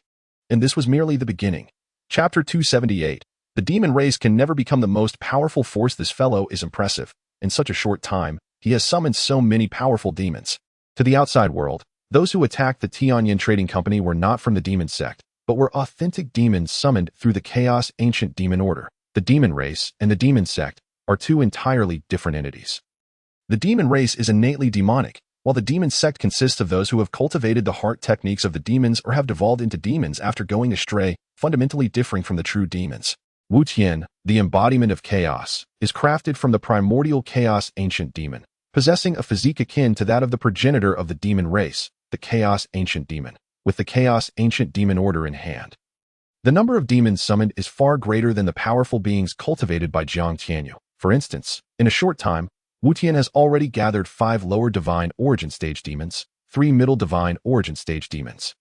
Speaker 1: And this was merely the beginning. Chapter 278. The demon race can never become the most powerful force. This fellow is impressive. In such a short time, he has summoned so many powerful demons. To the outside world, those who attacked the Tianyan Trading Company were not from the demon sect, but were authentic demons summoned through the chaos ancient demon order. The demon race and the demon sect are two entirely different entities. The demon race is innately demonic, while the demon sect consists of those who have cultivated the heart techniques of the demons or have devolved into demons after going astray, fundamentally differing from the true demons. Wu Tian, the embodiment of chaos, is crafted from the primordial chaos ancient demon, possessing a physique akin to that of the progenitor of the demon race, the chaos ancient demon, with the chaos ancient demon order in hand. The number of demons summoned is far greater than the powerful beings cultivated by Jiang Tianyu. For instance, in a short time, Wu Tian has already gathered 5 lower divine origin stage demons, 3 middle divine origin stage demons,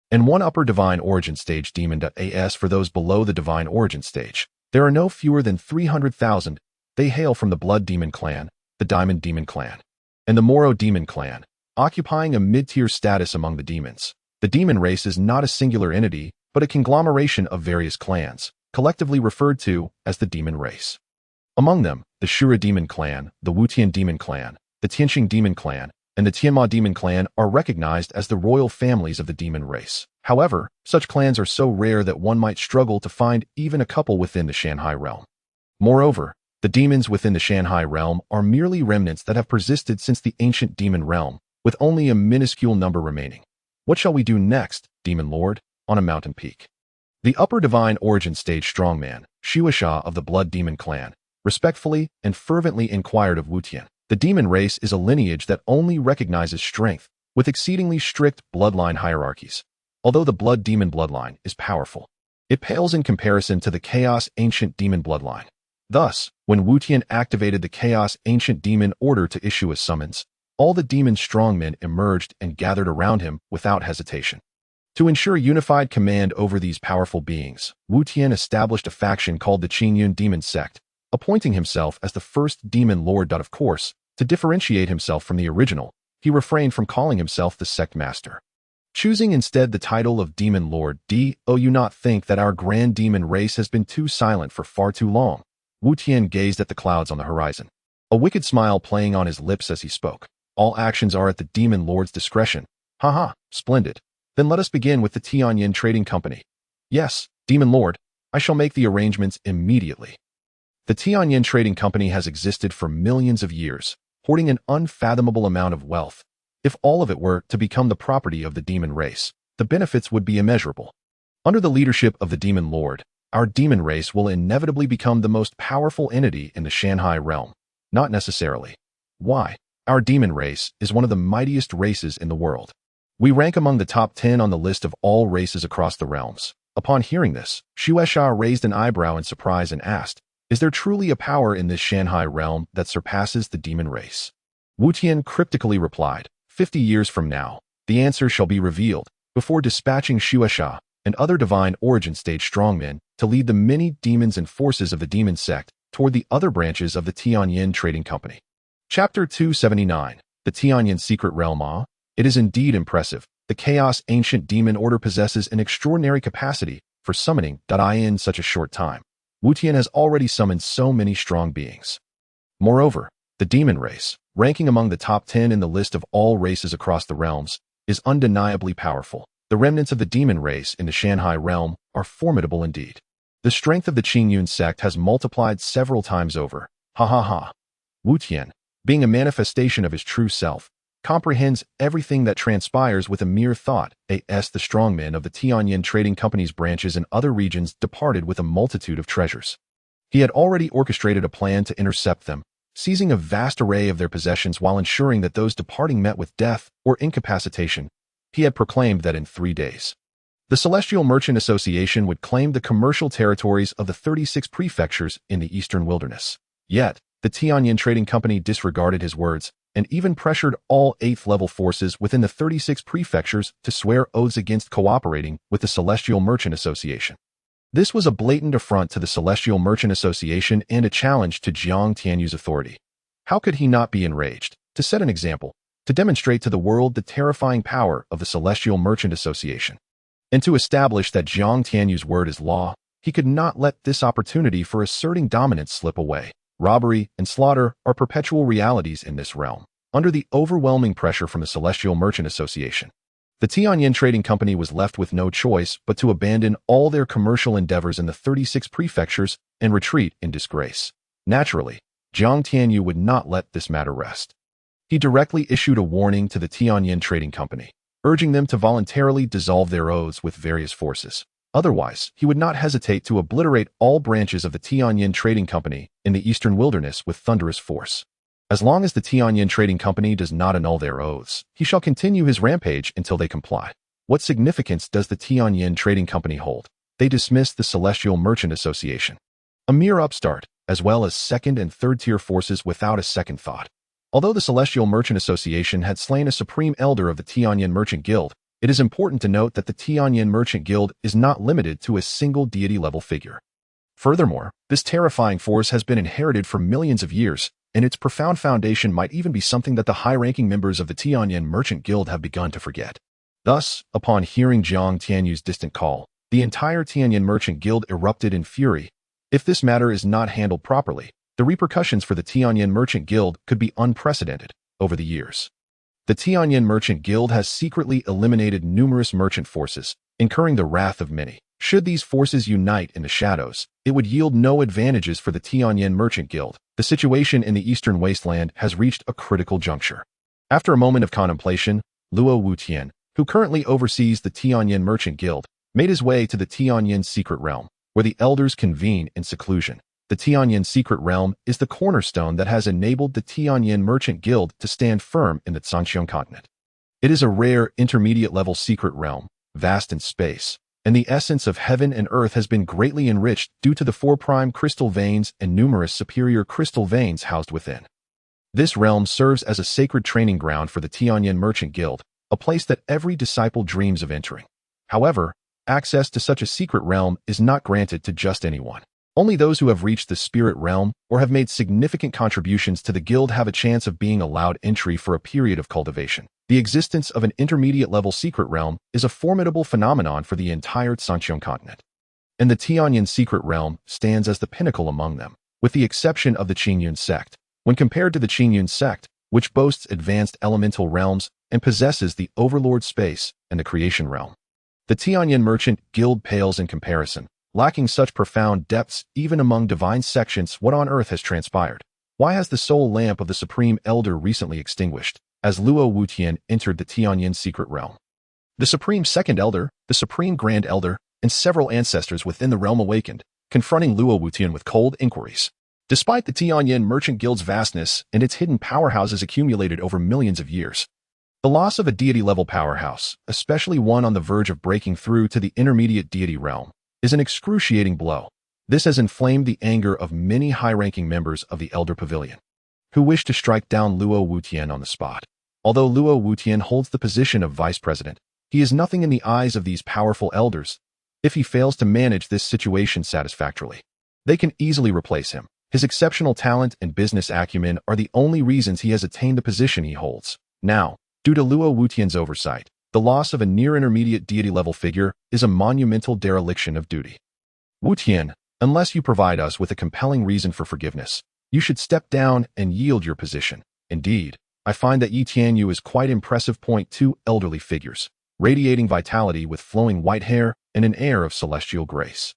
Speaker 1: and 1 upper divine origin stage demon. As for those below the divine origin stage, there are no fewer than 300,000. They hail from the Blood Demon Clan, the Diamond Demon Clan, and the Moro Demon Clan, occupying a mid-tier status among the demons. The demon race is not a singular entity, but a conglomeration of various clans, collectively referred to as the demon race. Among them, the Shura Demon Clan, the Wutian Demon Clan, the Tianxing Demon Clan, and the Tianma Demon Clan are recognized as the royal families of the demon race. However, such clans are so rare that one might struggle to find even a couple within the Shanhai realm. Moreover, the demons within the Shanhai realm are merely remnants that have persisted since the ancient demon realm, with only a minuscule number remaining. What shall we do next, Demon Lord? On a mountain peak. The upper divine origin stage strongman, Shuasha of the Blood Demon Clan, respectfully and fervently inquired of Wu Tian. The demon race is a lineage that only recognizes strength, with exceedingly strict bloodline hierarchies. Although the blood demon bloodline is powerful, it pales in comparison to the chaos ancient demon bloodline. Thus, when Wu Tian activated the chaos ancient demon order to issue a summons, all the demon strongmen emerged and gathered around him without hesitation. To ensure unified command over these powerful beings, Wu Tian established a faction called the Qingyun Sect, appointing himself as the first demon lord. Of course, to differentiate himself from the original, he refrained from calling himself the sect master, choosing instead the title of demon lord. Do you not think that our grand demon race has been too silent for far too long? Wu Tian gazed at the clouds on the horizon, a wicked smile playing on his lips as he spoke. All actions are at the demon lord's discretion. Haha, splendid. Then let us begin with the Tianyan Trading Company. Yes, demon lord, I shall make the arrangements immediately. The Tianyan Trading Company has existed for millions of years, hoarding an unfathomable amount of wealth. If all of it were to become the property of the demon race, the benefits would be immeasurable. Under the leadership of the demon lord, our demon race will inevitably become the most powerful entity in the Shanhai realm. Not necessarily. Why? Our demon race is one of the mightiest races in the world. We rank among the top 10 on the list of all races across the realms. Upon hearing this, Shuesha raised an eyebrow in surprise and asked, is there truly a power in this Shanhai realm that surpasses the demon race? Wu Tian cryptically replied, 50 years from now, the answer shall be revealed, before dispatching Shuesha and other divine origin stage strongmen to lead the many demons and forces of the demon sect toward the other branches of the Tianyan Trading Company. Chapter 279. The Tianyan Secret Realm. It is indeed impressive. The chaos ancient demon order possesses an extraordinary capacity for summoning. In such a short time, Wu Tian has already summoned so many strong beings. Moreover, the demon race, ranking among the top 10 in the list of all races across the realms, is undeniably powerful. The remnants of the demon race in the Shanhai realm are formidable indeed. The strength of the Qingyun Sect has multiplied several times over. Ha ha ha. Wu Tian, being a manifestation of his true self, comprehends everything that transpires with a mere thought. The strongmen of the Tianyan Trading Company's branches in other regions departed with a multitude of treasures. He had already orchestrated a plan to intercept them, seizing a vast array of their possessions while ensuring that those departing met with death or incapacitation. He had proclaimed that in 3 days, the Celestial Merchant Association would claim the commercial territories of the 36 prefectures in the eastern wilderness. Yet, the Tianyan Trading Company disregarded his words and even pressured all 8th-level forces within the 36 prefectures to swear oaths against cooperating with the Celestial Merchant Association. This was a blatant affront to the Celestial Merchant Association and a challenge to Jiang Tianyu's authority. How could he not be enraged? To set an example, to demonstrate to the world the terrifying power of the Celestial Merchant Association, and to establish that Jiang Tianyu's word is law, he could not let this opportunity for asserting dominance slip away. Robbery and slaughter are perpetual realities in this realm, under the overwhelming pressure from the Celestial Merchant Association. The Tianyin Trading Company was left with no choice but to abandon all their commercial endeavors in the 36 prefectures and retreat in disgrace. Naturally, Jiang Tianyu would not let this matter rest. He directly issued a warning to the Tianyin Trading Company, urging them to voluntarily dissolve their oaths with various forces. Otherwise, he would not hesitate to obliterate all branches of the Tianyin Trading Company in the eastern wilderness with thunderous force. As long as the Tianyin Trading Company does not annul their oaths, he shall continue his rampage until they comply. What significance does the Tianyin Trading Company hold? They dismissed the Celestial Merchant Association, a mere upstart, as well as second and third-tier forces without a second thought. Although the Celestial Merchant Association had slain a supreme elder of the Tianyin Merchant Guild, it is important to note that the Tianyin Merchant Guild is not limited to a single deity-level figure. Furthermore, this terrifying force has been inherited for millions of years, and its profound foundation might even be something that the high-ranking members of the Tianyin Merchant Guild have begun to forget. Thus, upon hearing Jiang Tianyu's distant call, the entire Tianyin Merchant Guild erupted in fury. If this matter is not handled properly, the repercussions for the Tianyin Merchant Guild could be unprecedented. Over the years, the Tianyin Merchant Guild has secretly eliminated numerous merchant forces, incurring the wrath of many. Should these forces unite in the shadows, it would yield no advantages for the Tianyin Merchant Guild. The situation in the eastern wasteland has reached a critical juncture. After a moment of contemplation, Luo Wutian, who currently oversees the Tianyin Merchant Guild, made his way to the Tianyin Secret Realm, where the elders convene in seclusion. The Tianyin Secret Realm is the cornerstone that has enabled the Tianyin Merchant Guild to stand firm in the Zhanxiang continent. It is a rare intermediate-level secret realm, vast in space, and the essence of heaven and earth has been greatly enriched due to the 4 prime crystal veins and numerous superior crystal veins housed within. This realm serves as a sacred training ground for the Tianyin Merchant Guild, a place that every disciple dreams of entering. However, access to such a secret realm is not granted to just anyone. Only those who have reached the spirit realm or have made significant contributions to the guild have a chance of being allowed entry for a period of cultivation. The existence of an intermediate-level secret realm is a formidable phenomenon for the entire Zhanxiang continent, and the Tianyin secret realm stands as the pinnacle among them, with the exception of the Qingyun Sect. When compared to the Qingyun Sect, which boasts advanced elemental realms and possesses the overlord space and the creation realm, the Tianyin Merchant Guild pales in comparison, lacking such profound depths even among divine sections. What on earth has transpired? Why has the soul lamp of the Supreme Elder recently extinguished? As Luo Wutian entered the Tianyin secret realm, the Supreme Second Elder, the Supreme Grand Elder, and several ancestors within the realm awakened, confronting Luo Wutian with cold inquiries. Despite the Tianyin Merchant Guild's vastness and its hidden powerhouses accumulated over millions of years, the loss of a deity-level powerhouse, especially one on the verge of breaking through to the intermediate deity realm, is an excruciating blow. This has inflamed the anger of many high-ranking members of the Elder Pavilion, who wish to strike down Luo Wutian on the spot. Although Luo Wutian holds the position of vice president, he is nothing in the eyes of these powerful elders. If he fails to manage this situation satisfactorily, they can easily replace him. His exceptional talent and business acumen are the only reasons he has attained the position he holds. Now, due to Luo Wutian's oversight, the loss of a near-intermediate deity-level figure is a monumental dereliction of duty. Wutian, unless you provide us with a compelling reason for forgiveness, you should step down and yield your position. Indeed, I find that Yi Tianyu is quite impressive. 2 elderly figures, radiating vitality with flowing white hair and an air of celestial grace,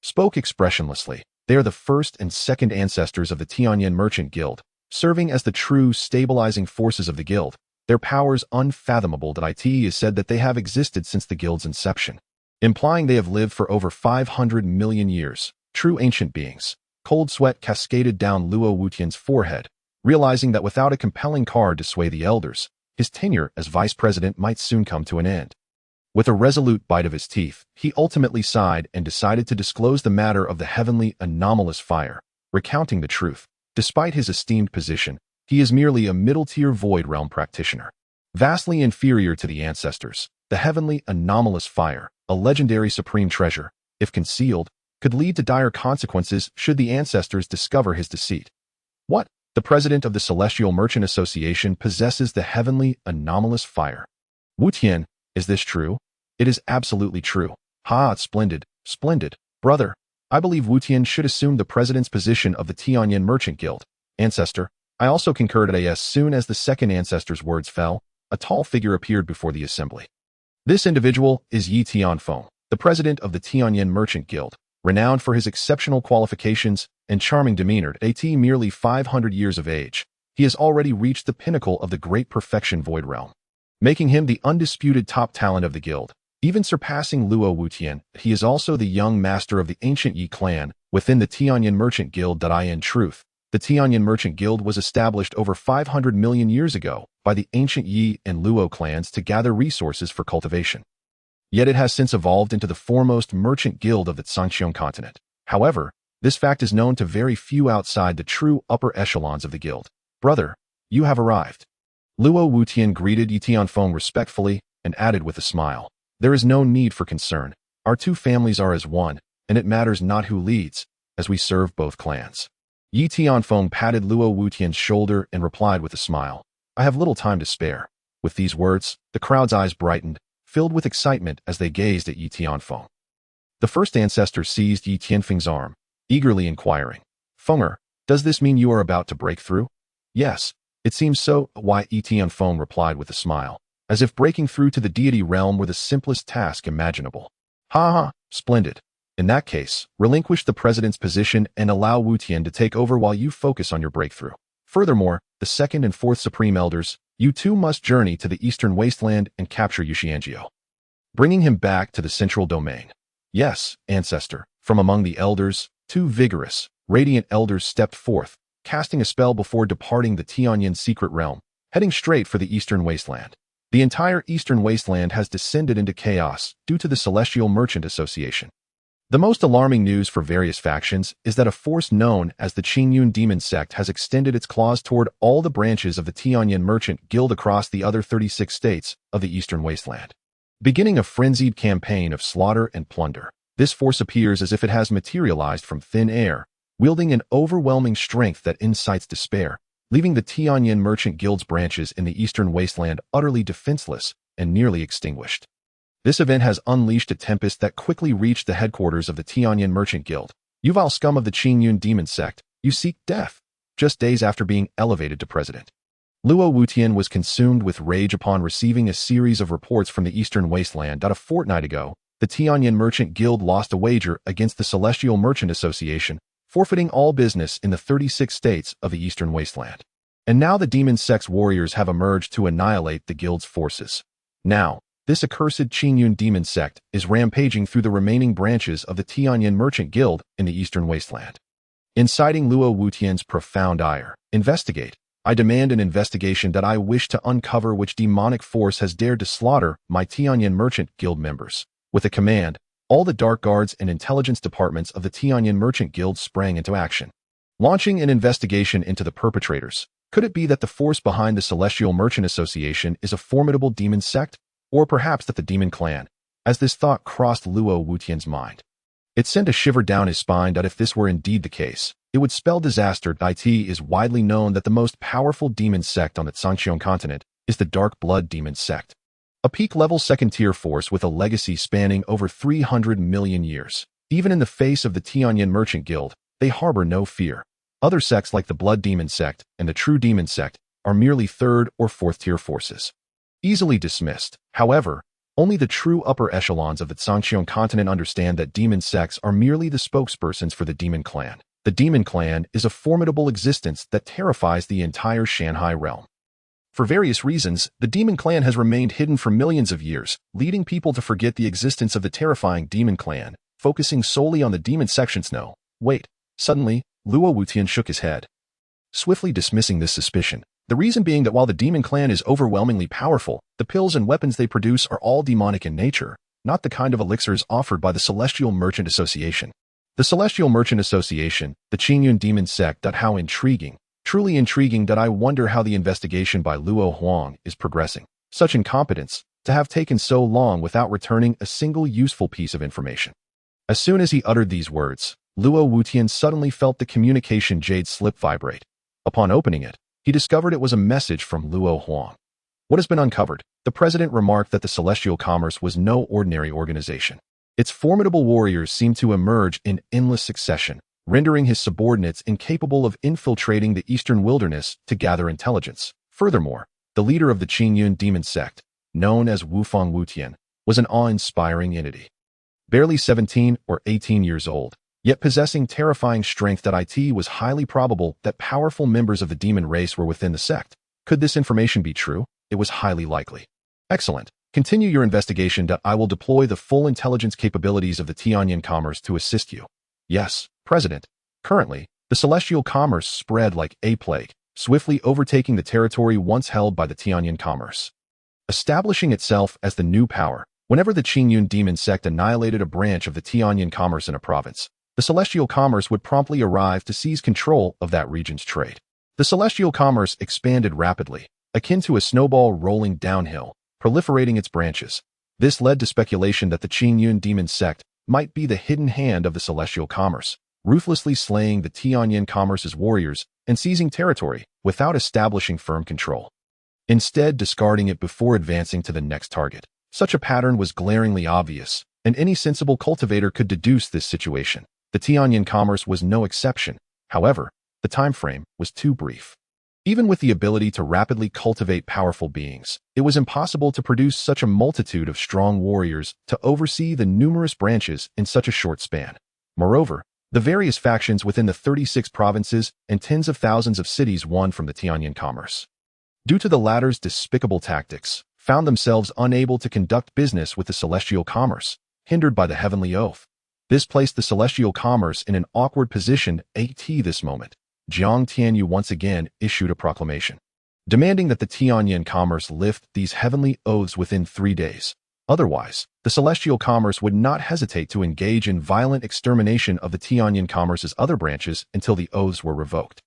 Speaker 1: spoke expressionlessly. They are the first and second ancestors of the Tianyin Merchant Guild, serving as the true stabilizing forces of the guild. Their powers unfathomable. It is said that they have existed since the guild's inception, implying they have lived for over 500 million years. True ancient beings. Cold sweat cascaded down Luo Wutian's forehead, realizing that without a compelling card to sway the elders, his tenure as vice president might soon come to an end. With a resolute bite of his teeth, he ultimately sighed and decided to disclose the matter of the heavenly anomalous fire, recounting the truth. Despite his esteemed position, he is merely a middle-tier void realm practitioner, vastly inferior to the ancestors. The heavenly anomalous fire, a legendary supreme treasure, if concealed, could lead to dire consequences should the ancestors discover his deceit. What? The president of the Celestial Merchant Association possesses the heavenly, anomalous fire. Wu Tian, is this true? It is absolutely true. Ha, splendid, splendid. Brother, I believe Wu Tian should assume the president's position of the Tianyan Merchant Guild. Ancestor, I also concurred. As soon as the second ancestor's words fell, a tall figure appeared before the assembly. This individual is Yi Tianfeng, the president of the Tianyan Merchant Guild, renowned for his exceptional qualifications and charming demeanor. At merely 500 years of age, he has already reached the pinnacle of the great perfection void realm, making him the undisputed top talent of the guild, even surpassing Luo Wutian. He is also the young master of the ancient Yi clan within the Tianyan Merchant Guild. In truth, the Tianyan Merchant Guild was established over 500 million years ago by the ancient Yi and Luo clans to gather resources for cultivation. Yet it has since evolved into the foremost merchant guild of the Qingyun continent. However, this fact is known to very few outside the true upper echelons of the guild. Brother, you have arrived. Luo Wutian greeted Yi Tianfeng respectfully and added with a smile, there is no need for concern. Our two families are as one, and it matters not who leads, as we serve both clans. Yi Tianfeng patted Luo Wutian's shoulder and replied with a smile, I have little time to spare. With these words, the crowd's eyes brightened, filled with excitement as they gazed at Yi Tianfeng. The first ancestor seized Yi Tianfeng's arm, eagerly inquiring, Fenger, does this mean you are about to break through? Yes, it seems so. Yi Tianfeng replied with a smile, as if breaking through to the deity realm were the simplest task imaginable. Ha ha, splendid. In that case, relinquish the president's position and allow Wu Tian to take over while you focus on your breakthrough. Furthermore, the second and fourth supreme elders, you two must journey to the eastern wasteland and capture Yuxianjiao, bringing him back to the central domain. Yes, ancestor. From among the elders, two vigorous, radiant elders stepped forth, casting a spell before departing the Tianyan secret realm, heading straight for the eastern wasteland. The entire eastern wasteland has descended into chaos due to the Celestial Merchant Association. The most alarming news for various factions is that a force known as the Qingyun Sect has extended its claws toward all the branches of the Tianyan Merchant Guild across the other 36 states of the Eastern Wasteland, beginning a frenzied campaign of slaughter and plunder. This force appears as if it has materialized from thin air, wielding an overwhelming strength that incites despair, leaving the Tianyan Merchant Guild's branches in the Eastern Wasteland utterly defenseless and nearly extinguished. This event has unleashed a tempest that quickly reached the headquarters of the Tianyan Merchant Guild. You vile scum of the Qingyun Sect, you seek death, just days after being elevated to president. Luo Wutian was consumed with rage upon receiving a series of reports from the Eastern Wasteland that a fortnight ago, the Tianyan Merchant Guild lost a wager against the Celestial Merchant Association, forfeiting all business in the 36 states of the Eastern Wasteland. And now the Demon Sect's warriors have emerged to annihilate the guild's forces. Now, this accursed Qingyun Sect is rampaging through the remaining branches of the Tianyan Merchant Guild in the Eastern Wasteland. Inciting Luo Wutian's profound ire, investigate. I demand an investigation that I wish to uncover which demonic force has dared to slaughter my Tianyan Merchant Guild members. With a command, all the dark guards and intelligence departments of the Tianyan Merchant Guild sprang into action, launching an investigation into the perpetrators. Could it be that the force behind the Celestial Merchant Association is a formidable demon sect? Or perhaps that the demon clan? As this thought crossed Luo Wutian's mind, it sent a shiver down his spine that if this were indeed the case, it would spell disaster. It is widely known that the most powerful demon sect on the Qingyun continent is the Dark Blood Demon Sect, a peak-level second-tier force with a legacy spanning over 300 million years. Even in the face of the Tianyan Merchant Guild, they harbor no fear. Other sects like the Blood Demon Sect and the True Demon Sect are merely third- or fourth-tier forces, easily dismissed. However, only the true upper echelons of the Qingyun continent understand that demon sects are merely the spokespersons for the demon clan. The demon clan is a formidable existence that terrifies the entire Shanghai realm. For various reasons, the demon clan has remained hidden for millions of years, leading people to forget the existence of the terrifying demon clan, focusing solely on the demon sections. No, wait. Suddenly, Luo Wutian shook his head, swiftly dismissing this suspicion. The reason being that while the demon clan is overwhelmingly powerful, the pills and weapons they produce are all demonic in nature, not the kind of elixirs offered by the Celestial Merchant Association. The Celestial Merchant Association, the Qingyun Sect. How intriguing, truly intriguing that I wonder how the investigation by Luo Huang is progressing. Such incompetence, to have taken so long without returning a single useful piece of information. As soon as he uttered these words, Luo Wutian suddenly felt the communication jade slip vibrate. Upon opening it, he discovered it was a message from Luo Huang. What has been uncovered? The president remarked that the Celestial Commerce was no ordinary organization. Its formidable warriors seemed to emerge in endless succession, rendering his subordinates incapable of infiltrating the eastern wilderness to gather intelligence. Furthermore, the leader of the Qingyun Sect, known as Wufang Wutian, was an awe-inspiring entity. Barely 17 or 18 years old, yet possessing terrifying strength, it was highly probable that powerful members of the demon race were within the sect. Could this information be true? It was highly likely. Excellent. Continue your investigation. I will deploy the full intelligence capabilities of the Tianyan Commerce to assist you. Yes, President. Currently, the Celestial Commerce spread like a plague, swiftly overtaking the territory once held by the Tianyan Commerce. Establishing itself as the new power, whenever the Qingyun Sect annihilated a branch of the Tianyan Commerce in a province, the Celestial Commerce would promptly arrive to seize control of that region's trade. The Celestial Commerce expanded rapidly, akin to a snowball rolling downhill, proliferating its branches. This led to speculation that the Qingyun Sect might be the hidden hand of the Celestial Commerce, ruthlessly slaying the Tianyan Commerce's warriors and seizing territory without establishing firm control. Instead, discarding it before advancing to the next target. Such a pattern was glaringly obvious, and any sensible cultivator could deduce this situation. The Tianyan Commerce was no exception. However, the time frame was too brief. Even with the ability to rapidly cultivate powerful beings, it was impossible to produce such a multitude of strong warriors to oversee the numerous branches in such a short span. Moreover, the various factions within the 36 provinces and tens of thousands of cities won from the Tianyan Commerce, due to the latter's despicable tactics, found themselves unable to conduct business with the Celestial Commerce, hindered by the Heavenly Oath. This placed the Celestial Commerce in an awkward position at this moment. Jiang Tianyu once again issued a proclamation, demanding that the Tianyan Commerce lift these heavenly oaths within 3 days. Otherwise, the Celestial Commerce would not hesitate to engage in violent extermination of the Tianyan Commerce's other branches until the oaths were revoked.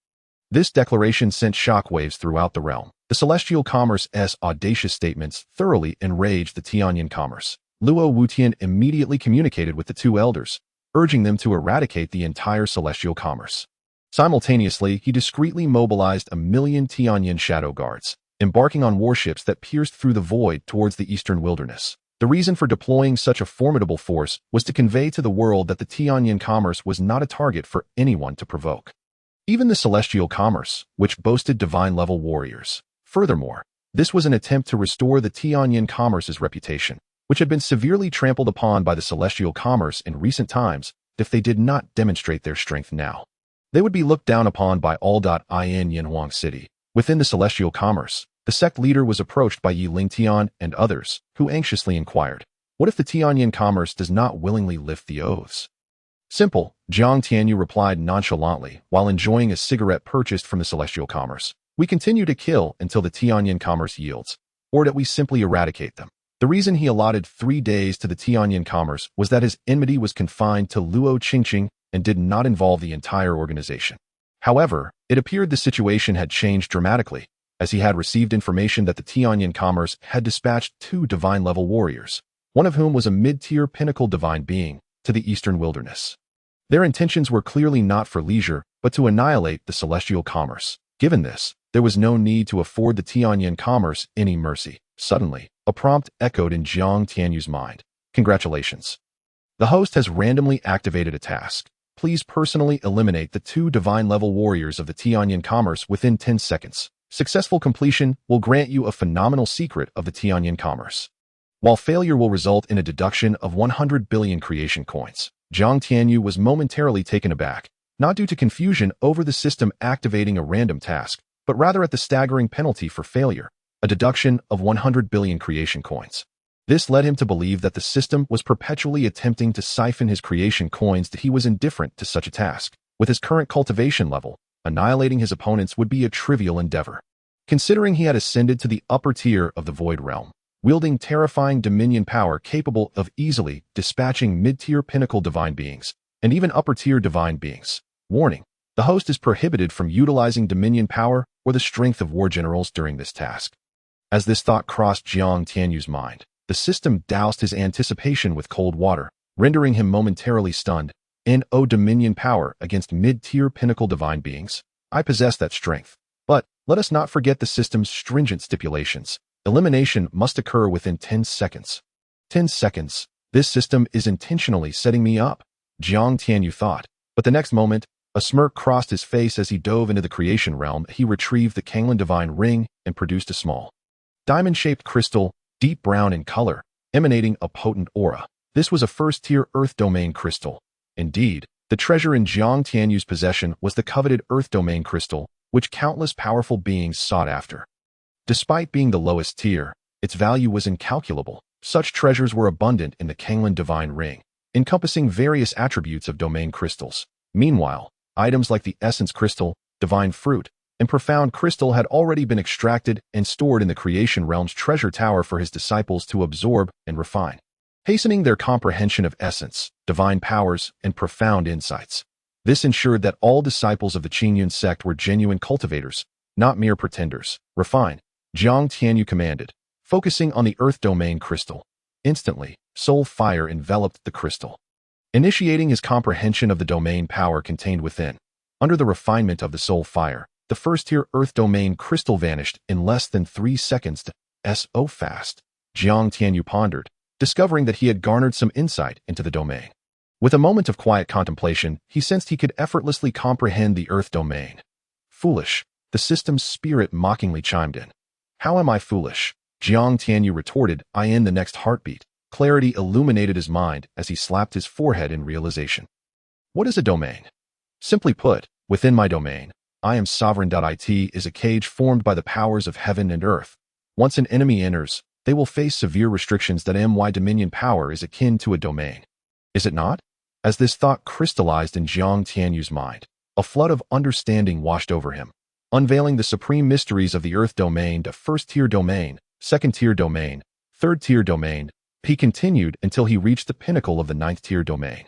Speaker 1: This declaration sent shockwaves throughout the realm. The Celestial Commerce's audacious statements thoroughly enraged the Tianyan Commerce. Luo Wutian immediately communicated with the two elders, urging them to eradicate the entire Celestial Commerce. Simultaneously, he discreetly mobilized 1,000,000 Tianyan shadow guards, embarking on warships that pierced through the void towards the eastern wilderness. The reason for deploying such a formidable force was to convey to the world that the Tianyan Commerce was not a target for anyone to provoke. Even the Celestial Commerce, which boasted divine-level warriors. Furthermore, this was an attempt to restore the Tianyan Commerce's reputation, which had been severely trampled upon by the Celestial Commerce in recent times. If they did not demonstrate their strength now, they would be looked down upon by all. In Yanhuang City, within the Celestial Commerce, the sect leader was approached by Yi Lingtian and others, who anxiously inquired, what if the Tianyan Commerce does not willingly lift the oaths? Simple, Jiang Tianyu replied nonchalantly while enjoying a cigarette purchased from the Celestial Commerce. We continue to kill until the Tianyan Commerce yields, or that we simply eradicate them. The reason he allotted 3 days to the Tianyan Commerce was that his enmity was confined to Luo Qingqing and did not involve the entire organization. However, it appeared the situation had changed dramatically, as he had received information that the Tianyan Commerce had dispatched 2 divine-level warriors, one of whom was a mid-tier pinnacle divine being, to the eastern wilderness. Their intentions were clearly not for leisure, but to annihilate the Celestial Commerce. Given this, there was no need to afford the Tianyan Commerce any mercy. Suddenly, a prompt echoed in Jiang Tianyu's mind. Congratulations. The host has randomly activated a task. Please personally eliminate the 2 divine-level warriors of the Tianyan Commerce within 10 seconds. Successful completion will grant you a phenomenal secret of the Tianyan Commerce, while failure will result in a deduction of 100 billion creation coins. Jiang Tianyu was momentarily taken aback, not due to confusion over the system activating a random task, but rather at the staggering penalty for failure, a deduction of 100 billion creation coins. This led him to believe that the system was perpetually attempting to siphon his creation coins, that he was indifferent to such a task. With his current cultivation level, annihilating his opponents would be a trivial endeavor. Considering he had ascended to the upper tier of the Void Realm, wielding terrifying dominion power capable of easily dispatching mid-tier pinnacle divine beings, and even upper-tier divine beings. Warning: the host is prohibited from utilizing dominion power or the strength of war generals during this task. As this thought crossed Jiang Tianyu's mind, the system doused his anticipation with cold water, rendering him momentarily stunned. In O dominion power against mid-tier pinnacle divine beings, I possess that strength. But let us not forget the system's stringent stipulations. Elimination must occur within 10 seconds. 10 seconds. This system is intentionally setting me up, Jiang Tianyu thought. But the next moment, a smirk crossed his face as he dove into the creation realm. He retrieved the Qingyun divine ring and produced a small, diamond-shaped crystal, deep brown in color, emanating a potent aura. This was a first-tier Earth Domain crystal. Indeed, the treasure in Jiang Tianyu's possession was the coveted Earth Domain crystal, which countless powerful beings sought after. Despite being the lowest tier, its value was incalculable. Such treasures were abundant in the Qingyun divine ring, encompassing various attributes of domain crystals. Meanwhile, items like the essence crystal, divine fruit, and profound crystal had already been extracted and stored in the creation realm's treasure tower for his disciples to absorb and refine, hastening their comprehension of essence, divine powers, and profound insights. This ensured that all disciples of the Qingyun Sect were genuine cultivators, not mere pretenders. Refine, Jiang Tianyu commanded, focusing on the Earth Domain crystal. Instantly, soul fire enveloped the crystal, initiating his comprehension of the domain power contained within. Under the refinement of the soul fire, the first-tier Earth Domain crystal vanished in less than 3 seconds. So fast, Jiang Tianyu pondered, discovering that he had garnered some insight into the domain. With a moment of quiet contemplation, he sensed he could effortlessly comprehend the Earth Domain. Foolish, the system's spirit mockingly chimed in. How am I foolish? Jiang Tianyu retorted. In the next heartbeat, clarity illuminated his mind as he slapped his forehead in realization. What is a domain? Simply put, within my domain, I am sovereign. It is a cage formed by the powers of heaven and earth. Once an enemy enters, they will face severe restrictions. My dominion power is akin to a domain. Is it not? As this thought crystallized in Jiang Tianyu's mind, a flood of understanding washed over him, unveiling the supreme mysteries of the Earth Domain. To first-tier domain, second-tier domain, third-tier domain. He continued until he reached the pinnacle of the 9th-tier domain,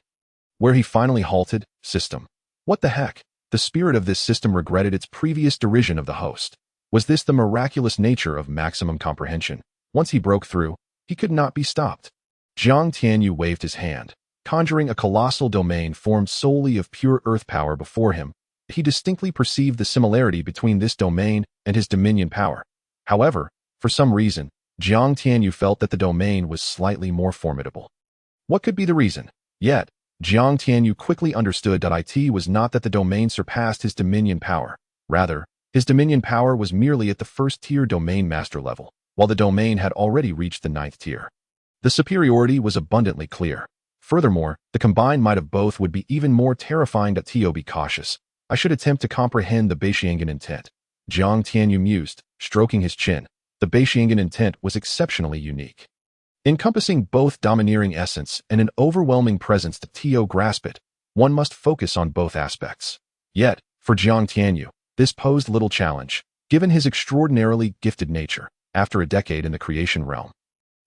Speaker 1: where he finally halted. System. What the heck? The spirit of this system regretted its previous derision of the host. Was this the miraculous nature of maximum comprehension? Once he broke through, he could not be stopped. Jiang Tianyu waved his hand, conjuring a colossal domain formed solely of pure earth power before him. He distinctly perceived the similarity between this domain and his dominion power. However, for some reason, Jiang Tianyu felt that the domain was slightly more formidable. What could be the reason? Yet, Jiang Tianyu quickly understood. It was not that the domain surpassed his dominion power. Rather, his dominion power was merely at the first-tier domain master level, while the domain had already reached the 9th tier. The superiority was abundantly clear. Furthermore, the combined might of both would be even more terrifying. Be cautious. I should attempt to comprehend the Beixiangan intent. Jiang Tianyu mused, stroking his chin. The Beixiangan intent was exceptionally unique, encompassing both domineering essence and an overwhelming presence. To grasp it, one must focus on both aspects. Yet, for Jiang Tianyu, this posed little challenge, given his extraordinarily gifted nature. After a decade in the creation realm,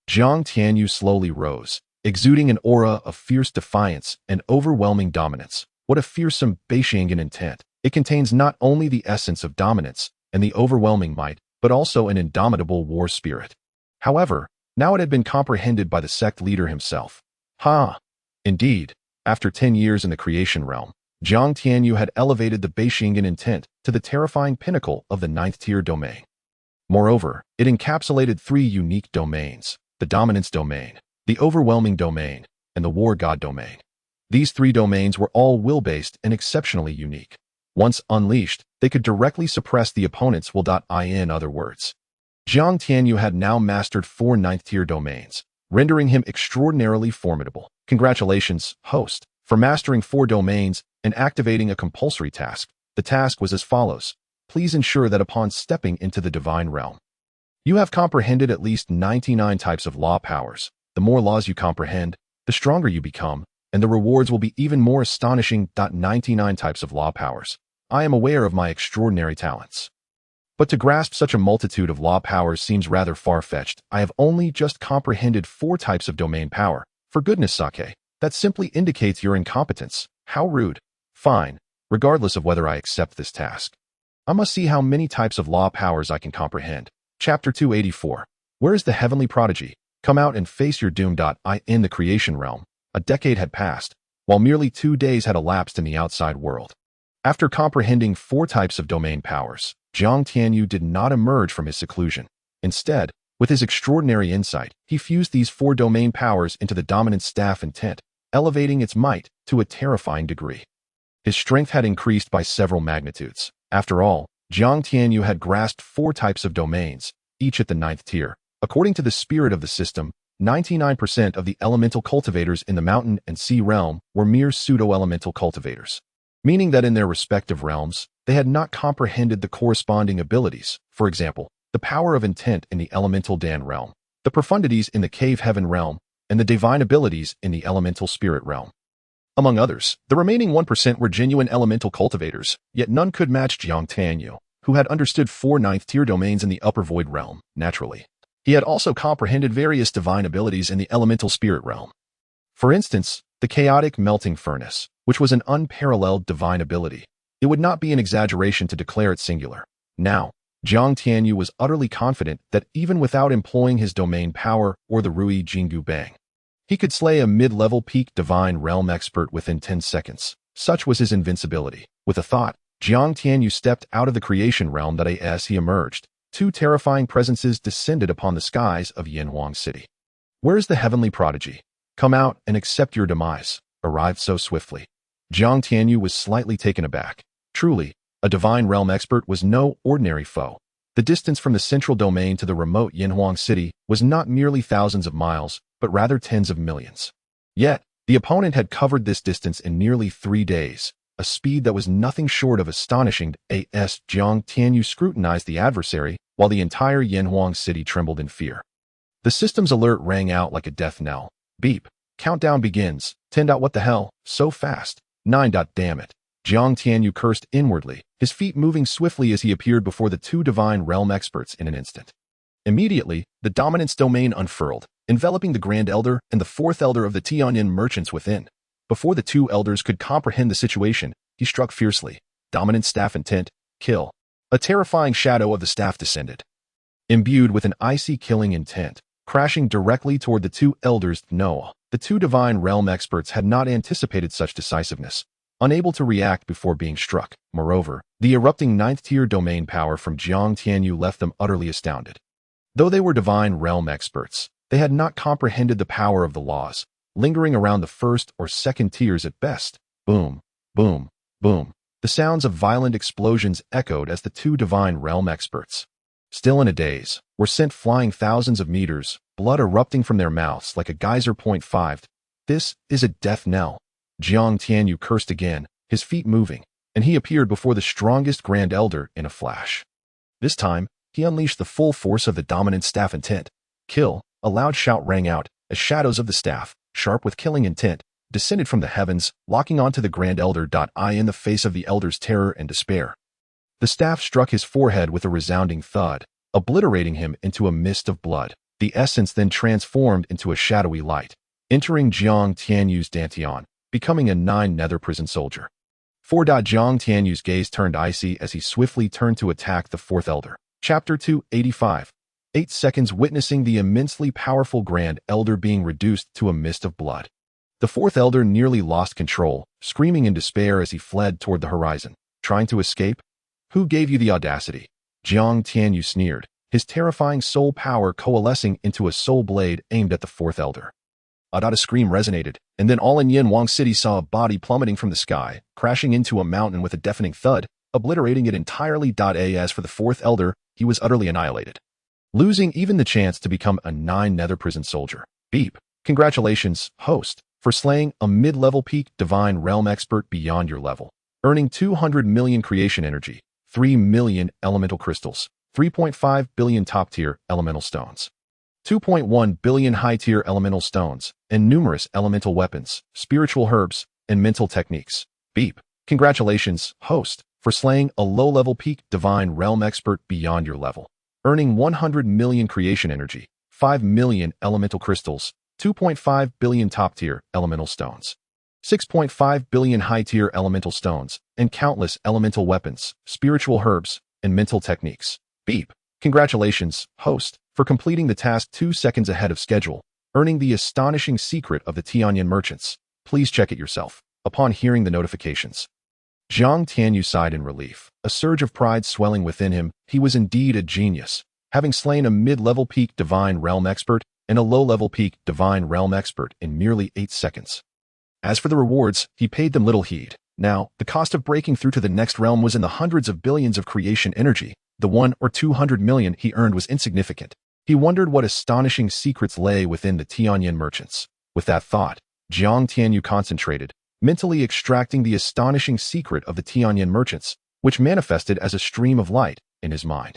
Speaker 1: Jiang Tianyu slowly rose, exuding an aura of fierce defiance and overwhelming dominance. What a fearsome Beixiangan intent! It contains not only the essence of dominance and the overwhelming might, but also an indomitable war spirit. However, now it had been comprehended by the sect leader himself. Indeed, after 10 years in the creation realm, Jiang Tianyu had elevated the Beixiangan intent to the terrifying pinnacle of the 9th-tier domain. Moreover, it encapsulated 3 unique domains: the dominance domain, the overwhelming domain, and the war god domain. These 3 domains were all will-based and exceptionally unique. Once unleashed, they could directly suppress the opponent's will. In other words, Jiang Tianyu had now mastered 4 9th-tier domains, rendering him extraordinarily formidable. Congratulations, host, for mastering 4 domains and activating a compulsory task. The task was as follows. Please ensure that upon stepping into the divine realm, you have comprehended at least 99 types of law powers. The more laws you comprehend, the stronger you become, and the rewards will be even more astonishing. 99 types of law powers. I am aware of my extraordinary talents, but to grasp such a multitude of law powers seems rather far-fetched. I have only just comprehended 4 types of domain power. For goodness sake, that simply indicates your incompetence. How rude. Fine, regardless of whether I accept this task, I must see how many types of law powers I can comprehend. Chapter 284. Where is the heavenly prodigy? Come out and face your doom. In the creation realm, A decade had passed, while merely 2 days had elapsed in the outside world. After comprehending 4 types of domain powers, Jiang Tianyu did not emerge from his seclusion. Instead, with his extraordinary insight, he fused these 4 domain powers into the dominant staff intent, elevating its might to a terrifying degree. His strength had increased by several magnitudes. After all, Jiang Tianyu had grasped 4 types of domains, each at the 9th tier. According to the spirit of the system, 99% of the elemental cultivators in the mountain and sea realm were mere pseudo-elemental cultivators, meaning that in their respective realms, they had not comprehended the corresponding abilities. For example, the power of intent in the elemental Dan realm, the profundities in the cave heaven realm, and the divine abilities in the elemental spirit realm. Among others, the remaining 1% were genuine elemental cultivators, yet none could match Jiang Tianyu, who had understood 4 9th-tier domains in the upper void realm, naturally. He had also comprehended various divine abilities in the elemental spirit realm. For instance, the chaotic melting furnace, which was an unparalleled divine ability. It would not be an exaggeration to declare it singular. Now, Jiang Tianyu was utterly confident that even without employing his domain power or the Ruyi Jingu Bang, he could slay a mid-level peak divine realm expert within 10 seconds. Such was his invincibility. With a thought, Jiang Tianyu stepped out of the creation realm that as he emerged, 2 terrifying presences descended upon the skies of Yinhuang City. Where is the heavenly prodigy? Come out and accept your demise, arrived so swiftly. Jiang Tianyu was slightly taken aback. Truly, a divine realm expert was no ordinary foe. The distance from the central domain to the remote Yinhuang City was not merely thousands of miles, but rather tens of millions. Yet, the opponent had covered this distance in nearly 3 days, a speed that was nothing short of astonishing. As Jiang Tianyu scrutinized the adversary, while the entire Yinhuang City trembled in fear. The system's alert rang out like a death knell. Beep. Countdown begins. 10. What the hell? So fast. 9. Damn it. Jiang Tianyu cursed inwardly, his feet moving swiftly as he appeared before the 2 divine realm experts in an instant. Immediately, the dominance domain unfurled, enveloping the Grand Elder and the 4th Elder of the Tianyin merchants within. Before the 2 elders could comprehend the situation, he struck fiercely. Dominant staff intent, kill. A terrifying shadow of the staff descended, imbued with an icy killing intent, crashing directly toward the 2 elders. No, the 2 divine realm experts had not anticipated such decisiveness, unable to react before being struck. Moreover, the erupting 9th-tier domain power from Jiang Tianyu left them utterly astounded. Though they were divine realm experts, they had not comprehended the power of the laws, lingering around the 1st or 2nd tiers at best. Boom, boom, boom. The sounds of violent explosions echoed as the 2 divine realm experts, still in a daze, were sent flying thousands of meters, blood erupting from their mouths like a geyser. 5. This is a death knell. Jiang Tianyu cursed again, his feet moving, and he appeared before the strongest Grand Elder in a flash. This time, he unleashed the full force of the dominant staff intent. Kill. A loud shout rang out, as shadows of the staff, sharp with killing intent, descended from the heavens, locking onto the Grand Elder. In the face of the Elder's terror and despair, the staff struck his forehead with a resounding thud, obliterating him into a mist of blood. The essence then transformed into a shadowy light, entering Jiang Tianyu's dantian, becoming a 9 nether prison soldier. 4. Jiang Tianyu's gaze turned icy as he swiftly turned to attack the 4th Elder. Chapter 285. 8 seconds witnessing the immensely powerful Grand Elder being reduced to a mist of blood. The 4th Elder nearly lost control, screaming in despair as he fled toward the horizon. Trying to escape? Who gave you the audacity? Jiang Tianyu sneered, his terrifying soul power coalescing into a soul blade aimed at the 4th Elder. A scream resonated, and then all in Yinhuang City saw a body plummeting from the sky, crashing into a mountain with a deafening thud, obliterating it entirely. As for the 4th Elder, he was utterly annihilated, losing even the chance to become a 9 nether prison soldier. Beep. Congratulations, host, for slaying a mid-level peak divine realm expert beyond your level, earning 200 million creation energy, 3 million elemental crystals, 3.5 billion top-tier elemental stones, 2.1 billion high-tier elemental stones, and numerous elemental weapons, spiritual herbs, and mental techniques. Beep. Congratulations, host, for slaying a low-level peak divine realm expert beyond your level, earning 100 million creation energy, 5 million elemental crystals, 2.5 billion top-tier elemental stones, 6.5 billion high-tier elemental stones, and countless elemental weapons, spiritual herbs, and mental techniques. Beep. Congratulations, host, for completing the task 2 seconds ahead of schedule, earning the astonishing secret of the Tianyan merchants. Please check it yourself. Upon hearing the notifications, Jiang Tianyu sighed in relief, a surge of pride swelling within him. He was indeed a genius, having slain a mid-level peak divine realm expert and a low-level peak divine realm expert in merely 8 seconds. As for the rewards, he paid them little heed. Now, the cost of breaking through to the next realm was in the hundreds of billions of creation energy. The 1 or 200 million he earned was insignificant. He wondered what astonishing secrets lay within the Tianyan merchants. With that thought, Jiang Tianyu concentrated, mentally extracting the astonishing secret of the Tianyan merchants, which manifested as a stream of light in his mind.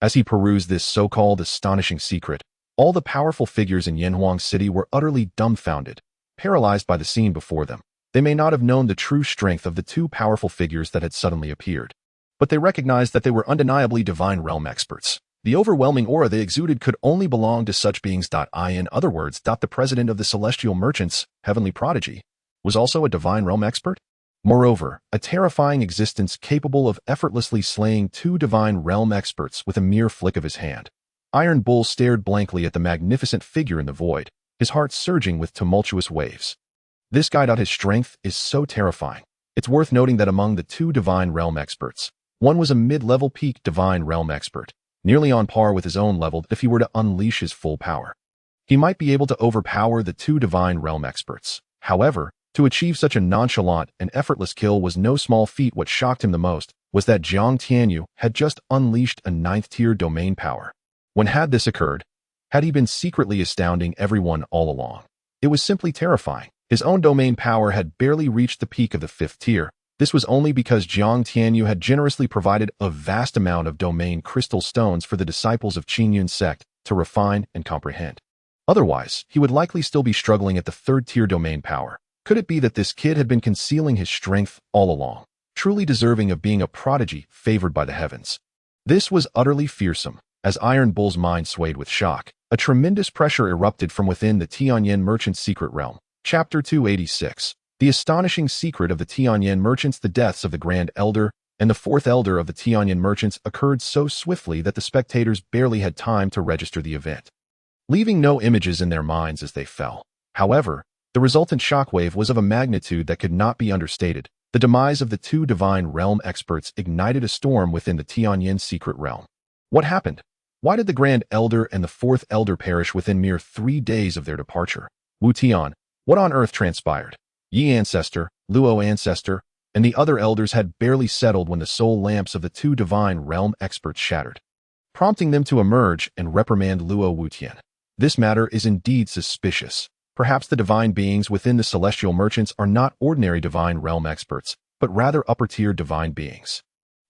Speaker 1: As he perused this so-called astonishing secret, all the powerful figures in Yanhuang City were utterly dumbfounded, paralyzed by the scene before them. They may not have known the true strength of the two powerful figures that had suddenly appeared, but they recognized that they were undeniably divine realm experts. The overwhelming aura they exuded could only belong to such beings. In other words, the president of the celestial merchants, heavenly prodigy, was also a divine realm expert. Moreover, a terrifying existence capable of effortlessly slaying two divine realm experts with a mere flick of his hand. Iron Bull stared blankly at the magnificent figure in the void, his heart surging with tumultuous waves. This guy. His strength is so terrifying. It's worth noting that among the two divine realm experts, one was a mid-level peak divine realm expert, nearly on par with his own level. If he were to unleash his full power, he might be able to overpower the two divine realm experts. However, to achieve such a nonchalant and effortless kill was no small feat. What shocked him the most was that Jiang Tianyu had just unleashed a 9th-tier domain power. When had this occurred? Had he been secretly astounding everyone all along? It was simply terrifying. His own domain power had barely reached the peak of the 5th tier. This was only because Jiang Tianyu had generously provided a vast amount of domain crystal stones for the disciples of Qingyun Sect to refine and comprehend. Otherwise, he would likely still be struggling at the 3rd-tier domain power. Could it be that this kid had been concealing his strength all along, truly deserving of being a prodigy favored by the heavens? This was utterly fearsome. As Iron Bull's mind swayed with shock, a tremendous pressure erupted from within the Tianyan merchant's secret realm. Chapter 286. The astonishing secret of the Tianyan merchants. The deaths of the Grand Elder and the 4th Elder of the Tianyan merchants occurred so swiftly that the spectators barely had time to register the event, leaving no images in their minds as they fell. However, the resultant shockwave was of a magnitude that could not be understated. The demise of the two divine realm experts ignited a storm within the Tianyan secret realm. What happened? Why did the Grand Elder and the 4th Elder perish within mere 3 days of their departure? Wu Tian, what on earth transpired? Yi Ancestor, Luo Ancestor, and the other elders had barely settled when the soul lamps of the two divine realm experts shattered, prompting them to emerge and reprimand Luo Wutian. This matter is indeed suspicious. Perhaps the divine beings within the celestial merchants are not ordinary divine realm experts, but rather upper-tier divine beings.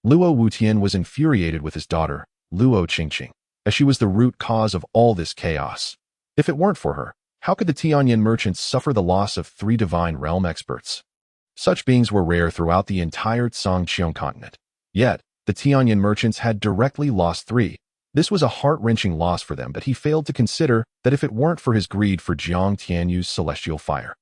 Speaker 1: Luo Wutian was infuriated with his daughter, Luo Qingqing, as she was the root cause of all this chaos. If it weren't for her, how could the Tianyan merchants suffer the loss of 3 divine realm experts? Such beings were rare throughout the entire Zhangqiang continent. Yet, the Tianyan merchants had directly lost 3. This was a heart-wrenching loss for them, but he failed to consider that if it weren't for his greed for Jiang Tianyu's celestial fire,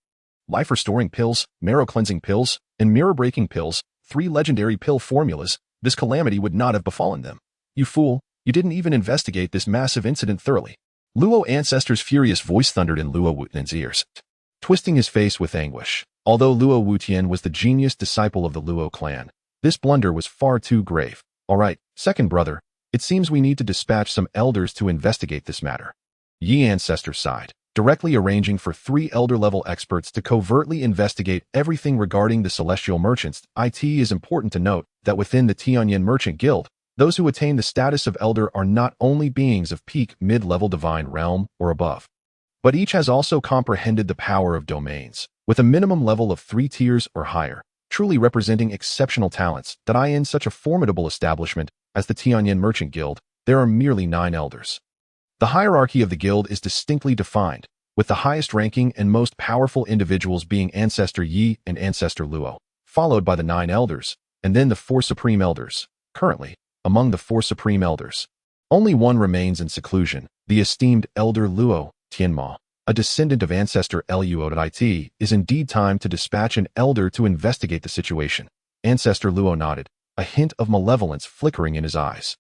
Speaker 1: life-restoring pills, marrow-cleansing pills, and mirror-breaking pills, 3 legendary pill formulas, this calamity would not have befallen them. You fool, you didn't even investigate this massive incident thoroughly. Luo Ancestor's furious voice thundered in Luo Wutian's ears, twisting his face with anguish. Although Luo Wutian was the genius disciple of the Luo clan, this blunder was far too grave. All right, second brother, it seems we need to dispatch some elders to investigate this matter. Yi Ancestor sighed, directly arranging for 3 elder-level experts to covertly investigate everything regarding the celestial merchants. It is important to note that within the Tianyan Merchant Guild, those who attain the status of elder are not only beings of peak mid-level divine realm or above, but each has also comprehended the power of domains, with a minimum level of 3 tiers or higher, truly representing exceptional talents. In such a formidable establishment as the Tianyan Merchant Guild, there are merely 9 elders. The hierarchy of the guild is distinctly defined, with the highest ranking and most powerful individuals being Ancestor Yi and Ancestor Luo, followed by the 9 elders, and then the 4 supreme elders. Currently, among the 4 supreme elders, only one remains in seclusion, the esteemed Elder Luo Tianma, a descendant of Ancestor Luo. It is indeed time to dispatch an elder to investigate the situation. Ancestor Luo nodded, a hint of malevolence flickering in his eyes.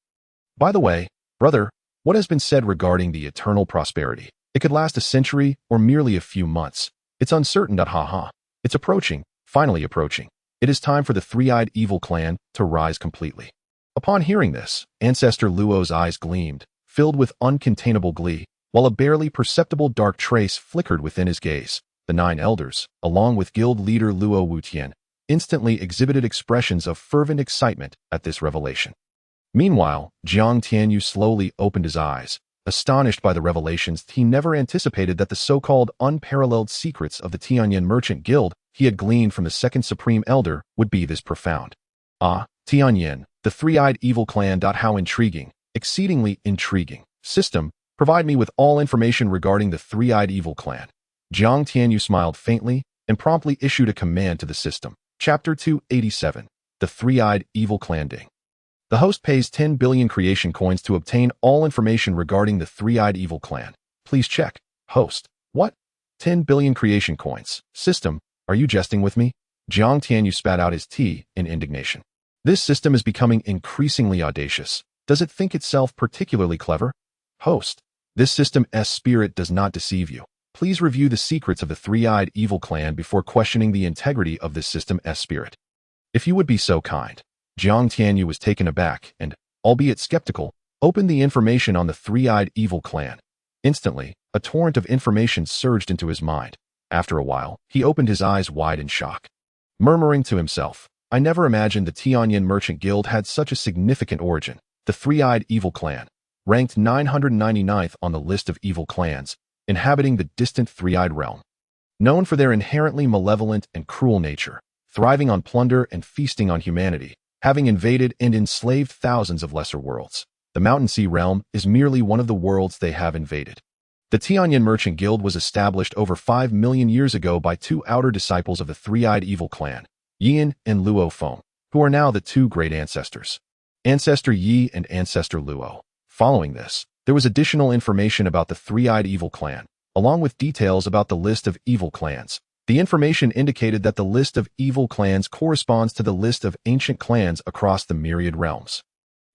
Speaker 1: By the way, brother, what has been said regarding the eternal prosperity, It could last a century or merely a few months. It's uncertain. Haha. It's approaching, finally approaching. It is time for the three-eyed evil clan to rise completely. Upon hearing this, Ancestor Luo's eyes gleamed, filled with uncontainable glee, while a barely perceptible dark trace flickered within his gaze. The 9 elders, along with guild leader Luo Wutian, instantly exhibited expressions of fervent excitement at this revelation. Meanwhile, Jiang Tianyu slowly opened his eyes, astonished by the revelations. He never anticipated that the so-called unparalleled secrets of the Tianyan merchant guild he had gleaned from the second supreme elder would be this profound. Ah, Tianyan, the three-eyed evil clan. How intriguing, exceedingly intriguing. System, provide me with all information regarding the three-eyed evil clan. Jiang Tianyu smiled faintly and promptly issued a command to the system. Chapter 287, The Three-Eyed Evil Clan Ding. The host pays 10 billion creation coins to obtain all information regarding the three-eyed evil clan. Please check. Host. What? 10 billion creation coins. System, are you jesting with me? Jiang Tianyu spat out his tea in indignation. This system is becoming increasingly audacious. Does it think itself particularly clever? Host. This system's spirit does not deceive you. Please review the secrets of the three-eyed evil clan before questioning the integrity of this system's spirit. If you would be so kind. Jiang Tianyu was taken aback and, albeit skeptical, opened the information on the three-eyed evil clan. Instantly, a torrent of information surged into his mind. After a while, he opened his eyes wide in shock. Murmuring to himself, I never imagined the Tianyan Merchant Guild had such a significant origin. The three-eyed evil clan, ranked 999th on the list of evil clans, inhabiting the distant three-eyed realm. Known for their inherently malevolent and cruel nature, thriving on plunder and feasting on humanity, having invaded and enslaved thousands of lesser worlds. The Mountain Sea realm is merely one of the worlds they have invaded. The Tianyan Merchant Guild was established over 5 million years ago by 2 outer disciples of the three-eyed evil clan, Yin and Luo Feng, who are now the 2 great ancestors. Ancestor Yi and Ancestor Luo. Following this, there was additional information about the three-eyed evil clan, along with details about the list of evil clans. The information indicated that the list of evil clans corresponds to the list of ancient clans across the myriad realms,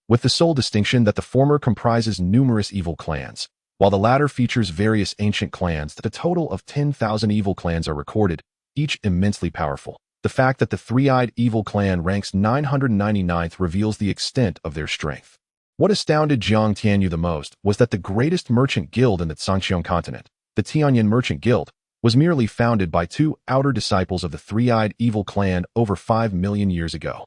Speaker 1: with the sole distinction that the former comprises numerous evil clans, while the latter features various ancient clans. That a total of 10,000 evil clans are recorded, each immensely powerful. The fact that the three-eyed evil clan ranks 999th reveals the extent of their strength. What astounded Jiang Tianyu the most was that the greatest merchant guild in the Qingyun continent, the Tianyan Merchant Guild, was merely founded by 2 outer disciples of the three-eyed evil clan over 5 million years ago.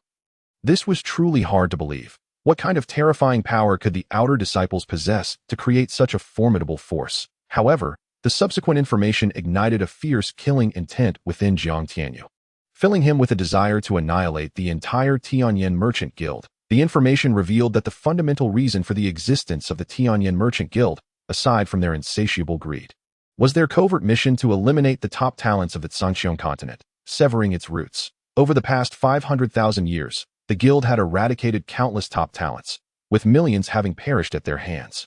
Speaker 1: This was truly hard to believe. What kind of terrifying power could the outer disciples possess to create such a formidable force? However, the subsequent information ignited a fierce killing intent within Jiang Tianyu, filling him with a desire to annihilate the entire Tianyan Merchant Guild. The information revealed that the fundamental reason for the existence of the Tianyan Merchant Guild, aside from their insatiable greed, was their covert mission to eliminate the top talents of the Qingyun continent, severing its roots. Over the past 500,000 years, the guild had eradicated countless top talents, with millions having perished at their hands.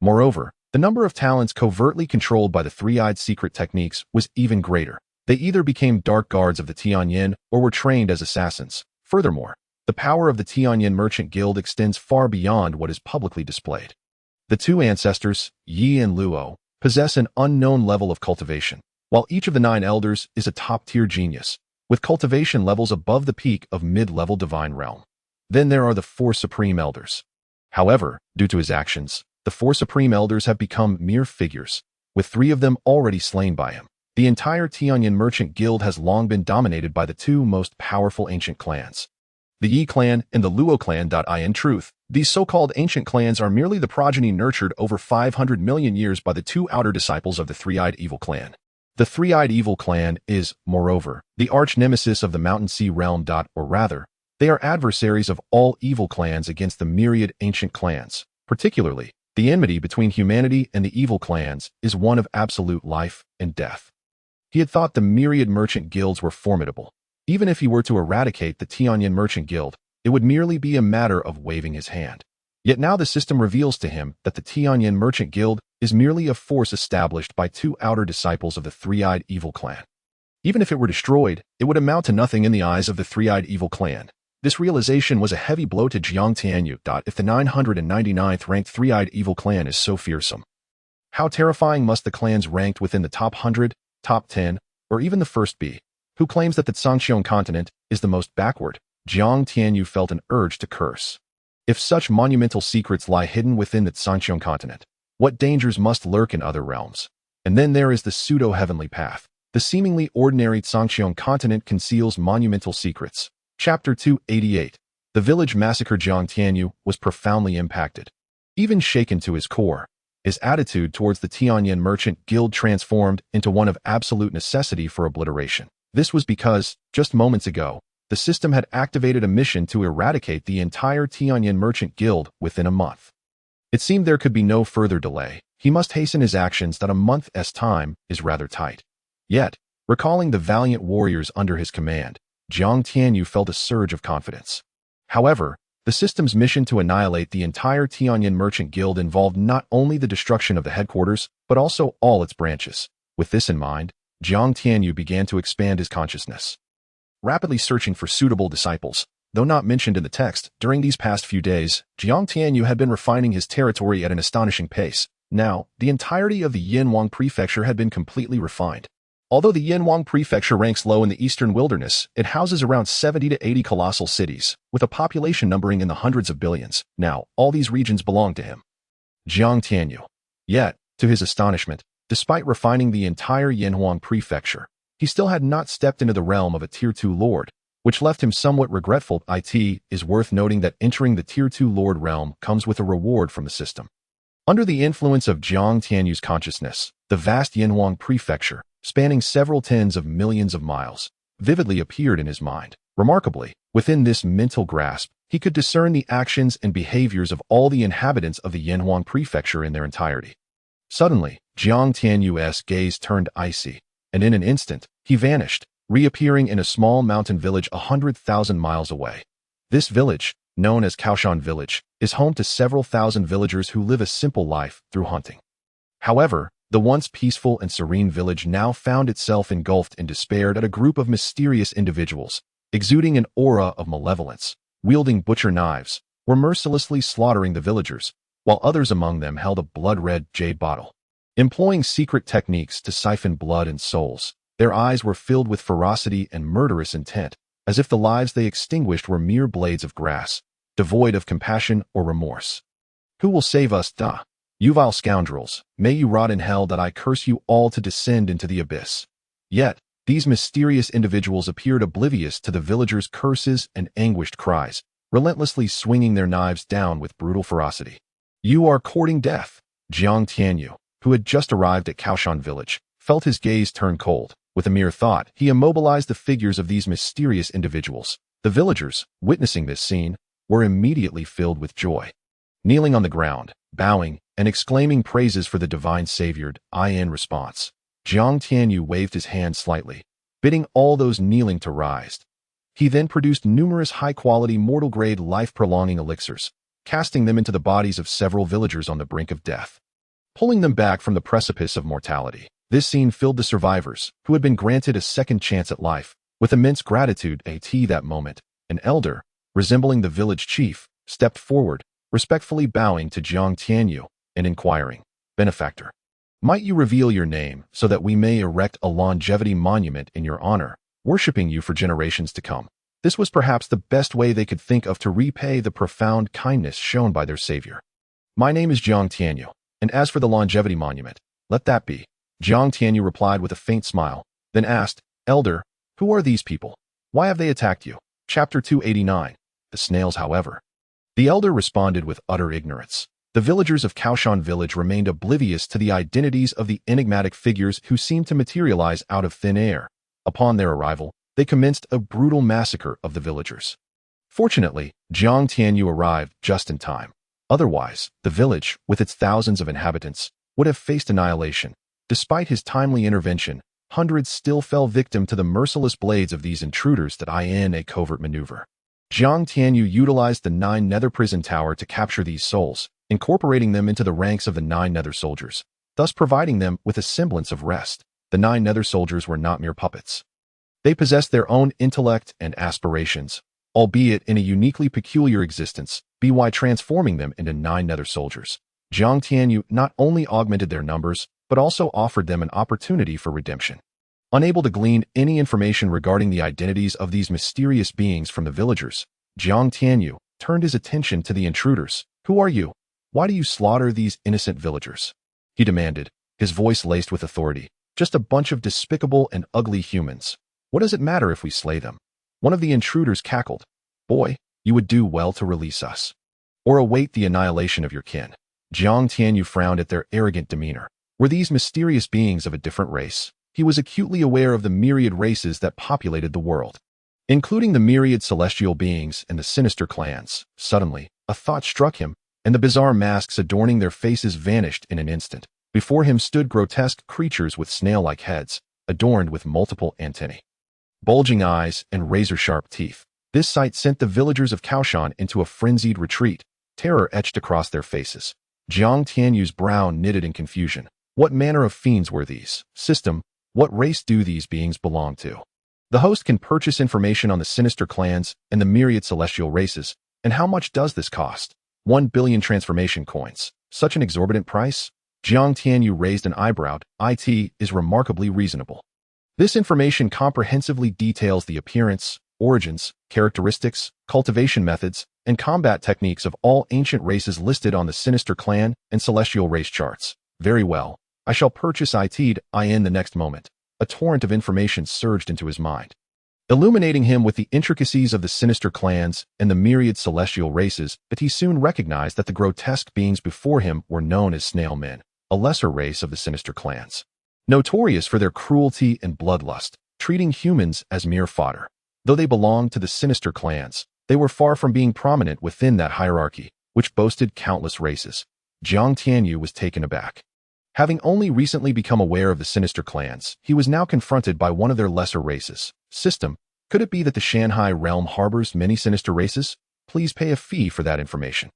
Speaker 1: Moreover, the number of talents covertly controlled by the three-eyed secret techniques was even greater. They either became dark guards of the Tianyan or were trained as assassins. Furthermore, the power of the Tianyan Merchant Guild extends far beyond what is publicly displayed. The 2 ancestors, Yi and Luo, possess an unknown level of cultivation, while each of the 9 elders is a top-tier genius, with cultivation levels above the peak of mid-level divine realm. Then there are the 4 supreme elders. However, due to his actions, the 4 supreme elders have become mere figures, with 3 of them already slain by him. The entire Tianyan Merchant Guild has long been dominated by the 2 most powerful ancient clans, the Yi clan and the Luo clan. In truth, these so-called ancient clans are merely the progeny nurtured over 500 million years by the 2 outer disciples of the three-eyed evil clan. The three-eyed evil clan is, moreover, the arch-nemesis of the Mountain Sea realm. Or rather, they are adversaries of all evil clans against the myriad ancient clans. Particularly, the enmity between humanity and the evil clans is one of absolute life and death. He had thought the myriad merchant guilds were formidable. Even if he were to eradicate the Tianyan Merchant Guild, it would merely be a matter of waving his hand. Yet now the system reveals to him that the Tianyan Merchant Guild is merely a force established by 2 outer disciples of the three-eyed evil clan. Even if it were destroyed, it would amount to nothing in the eyes of the three-eyed evil clan. This realization was a heavy blow to Jiang Tianyu. If the 999th ranked three-eyed evil clan is so fearsome, How terrifying must the clans ranked within the top 100, top 10, or even the first be? Who claims that the Qingyun continent is the most backward? Jiang Tianyu felt an urge to curse. If such monumental secrets lie hidden within the Qingyun continent, what dangers must lurk in other realms? And then there is the pseudo-heavenly path. The seemingly ordinary Qingyun continent conceals monumental secrets. Chapter 288. The village massacre. Jiang Tianyu was profoundly impacted. Even shaken to his core, his attitude towards the Tianyan merchant guild transformed into one of absolute necessity for obliteration. This was because, just moments ago, the system had activated a mission to eradicate the entire Tianyan merchant guild within a month. It seemed there could be no further delay. He must hasten his actions. That a month's time is rather tight. Yet, recalling the valiant warriors under his command, Jiang Tianyu felt a surge of confidence. However, the system's mission to annihilate the entire Tianyan merchant guild involved not only the destruction of the headquarters, but also all its branches. With this in mind, Jiang Tianyu began to expand his consciousness, rapidly searching for suitable disciples. Though not mentioned in the text, during these past few days, Jiang Tianyu had been refining his territory at an astonishing pace. Now, the entirety of the Yinhuang prefecture had been completely refined. Although the Yinhuang prefecture ranks low in the eastern wilderness, it houses around 70 to 80 colossal cities, with a population numbering in the hundreds of billions. Now, all these regions belong to him, Jiang Tianyu. Yet, to his astonishment, despite refining the entire Yinhuang prefecture, he still had not stepped into the realm of a Tier 2 lord, which left him somewhat regretful. It is worth noting that entering the Tier 2 lord realm comes with a reward from the system. Under the influence of Jiang Tianyu's consciousness, the vast Yinhuang prefecture, spanning several tens of millions of miles, vividly appeared in his mind. Remarkably, within this mental grasp, he could discern the actions and behaviors of all the inhabitants of the Yinhuang prefecture in their entirety. Suddenly, Jiang Tianyu's gaze turned icy, and in an instant, he vanished, reappearing in a small mountain village 100,000 miles away. This village, known as Kaoshan Village, is home to several thousand villagers who live a simple life through hunting. However, the once peaceful and serene village now found itself engulfed in despair at a group of mysterious individuals, exuding an aura of malevolence, wielding butcher knives, were mercilessly slaughtering the villagers, while others among them held a blood-red jade bottle. Employing secret techniques to siphon blood and souls, their eyes were filled with ferocity and murderous intent, as if the lives they extinguished were mere blades of grass, devoid of compassion or remorse. Who will save us, you vile scoundrels? May you rot in hell. That I curse you all to descend into the abyss. Yet, these mysterious individuals appeared oblivious to the villagers' curses and anguished cries, relentlessly swinging their knives down with brutal ferocity. You are courting death. Jiang Tianyu, who had just arrived at Kaoshan Village, felt his gaze turn cold. With a mere thought, he immobilized the figures of these mysterious individuals. The villagers, witnessing this scene, were immediately filled with joy. Kneeling on the ground, bowing, and exclaiming praises for the divine savior, in response, Jiang Tianyu waved his hand slightly, bidding all those kneeling to rise. He then produced numerous high-quality mortal-grade life-prolonging elixirs, casting them into the bodies of several villagers on the brink of death, pulling them back from the precipice of mortality. This scene filled the survivors, who had been granted a second chance at life, with immense gratitude. At that moment, an elder, resembling the village chief, stepped forward, respectfully bowing to Jiang Tianyu and inquiring, "Benefactor, might you reveal your name so that we may erect a longevity monument in your honor, worshipping you for generations to come?" This was perhaps the best way they could think of to repay the profound kindness shown by their savior. "My name is Jiang Tianyu, and as for the longevity monument, let that be." Jiang Tianyu replied with a faint smile, then asked, "Elder, who are these people? Why have they attacked you?" Chapter 289. The snails, however. The elder responded with utter ignorance. The villagers of Kaoshan Village remained oblivious to the identities of the enigmatic figures who seemed to materialize out of thin air. Upon their arrival, they commenced a brutal massacre of the villagers. Fortunately, Jiang Tianyu arrived just in time. Otherwise, the village, with its thousands of inhabitants, would have faced annihilation. Despite his timely intervention, hundreds still fell victim to the merciless blades of these intruders. In a covert maneuver, Jiang Tianyu utilized the 9 nether prison tower to capture these souls, incorporating them into the ranks of the 9 nether soldiers, thus providing them with a semblance of rest. The 9 nether soldiers were not mere puppets. They possessed their own intellect and aspirations, albeit in a uniquely peculiar existence, by transforming them into 9 nether soldiers. Jiang Tianyu not only augmented their numbers, but also offered them an opportunity for redemption. Unable to glean any information regarding the identities of these mysterious beings from the villagers, Jiang Tianyu turned his attention to the intruders. Who are you? Why do you slaughter these innocent villagers? He demanded, his voice laced with authority. Just a bunch of despicable and ugly humans. What does it matter if we slay them? One of the intruders cackled. Boy, you would do well to release us, or await the annihilation of your kin. Jiang Tianyu frowned at their arrogant demeanor. Were these mysterious beings of a different race? He was acutely aware of the myriad races that populated the world, including the myriad celestial beings and the sinister clans. Suddenly, a thought struck him, and the bizarre masks adorning their faces vanished in an instant. Before him stood grotesque creatures with snail-like heads, adorned with multiple antennae, bulging eyes, and razor-sharp teeth. This sight sent the villagers of Kaoshan into a frenzied retreat, terror etched across their faces. Jiang Tianyu's brow knitted in confusion. What manner of fiends were these? System, what race do these beings belong to? The host can purchase information on the sinister clans and the myriad celestial races, and how much does this cost? 1 billion transformation coins. Such an exorbitant price? Jiang Tianyu raised an eyebrow. It is remarkably reasonable. This information comprehensively details the appearance, origins, characteristics, cultivation methods, and combat techniques of all ancient races listed on the sinister clan and celestial race charts. Very well. I shall purchase it in the next moment. A torrent of information surged into his mind, illuminating him with the intricacies of the sinister clans and the myriad celestial races, but he soon recognized that the grotesque beings before him were known as snail men, a lesser race of the sinister clans, notorious for their cruelty and bloodlust, treating humans as mere fodder. Though they belonged to the sinister clans, they were far from being prominent within that hierarchy, which boasted countless races. Jiang Tianyu was taken aback. Having only recently become aware of the sinister clans, he was now confronted by one of their lesser races. System, could it be that the Shanghai realm harbors many sinister races? Please pay a fee for that information.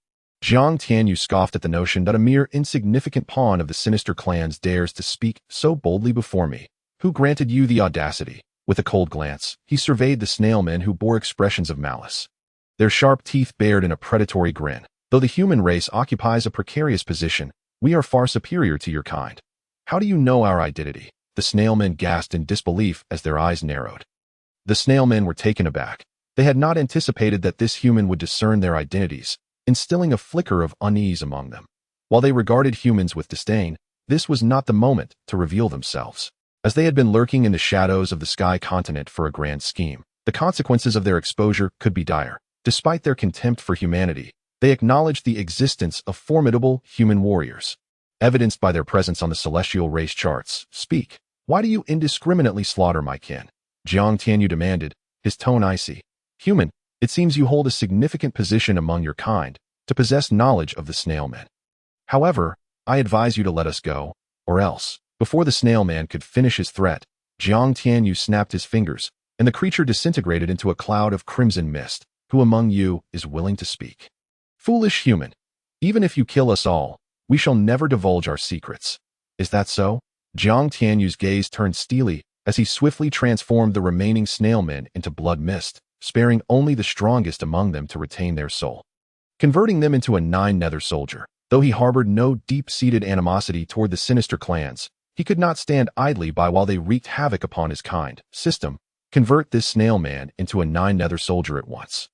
Speaker 1: Jiang Tianyu scoffed at the notion that a mere insignificant pawn of the sinister clans dares to speak so boldly before me. Who granted you the audacity? With a cold glance, he surveyed the snailmen who bore expressions of malice, their sharp teeth bared in a predatory grin. Though the human race occupies a precarious position, we are far superior to your kind. How do you know our identity? The snailmen gasped in disbelief as their eyes narrowed. The snailmen were taken aback. They had not anticipated that this human would discern their identities, instilling a flicker of unease among them. While they regarded humans with disdain, this was not the moment to reveal themselves. As they had been lurking in the shadows of the sky continent for a grand scheme, the consequences of their exposure could be dire. Despite their contempt for humanity, they acknowledged the existence of formidable human warriors, evidenced by their presence on the celestial race charts. Speak. Why do you indiscriminately slaughter my kin? Jiang Tianyu demanded, his tone icy. Human, it seems you hold a significant position among your kind, to possess knowledge of the snailmen. However, I advise you to let us go, or else. Before the snailman could finish his threat, Jiang Tianyu snapped his fingers, and the creature disintegrated into a cloud of crimson mist. Who among you is willing to speak? Foolish human, even if you kill us all, we shall never divulge our secrets. Is that so? Jiang Tianyu's gaze turned steely as he swiftly transformed the remaining snailmen into blood mist, sparing only the strongest among them to retain their soul, converting them into a 9-nether soldier. Though he harbored no deep-seated animosity toward the sinister clans, he could not stand idly by while they wreaked havoc upon his kind. System, convert this snailman into a 9-nether soldier at once.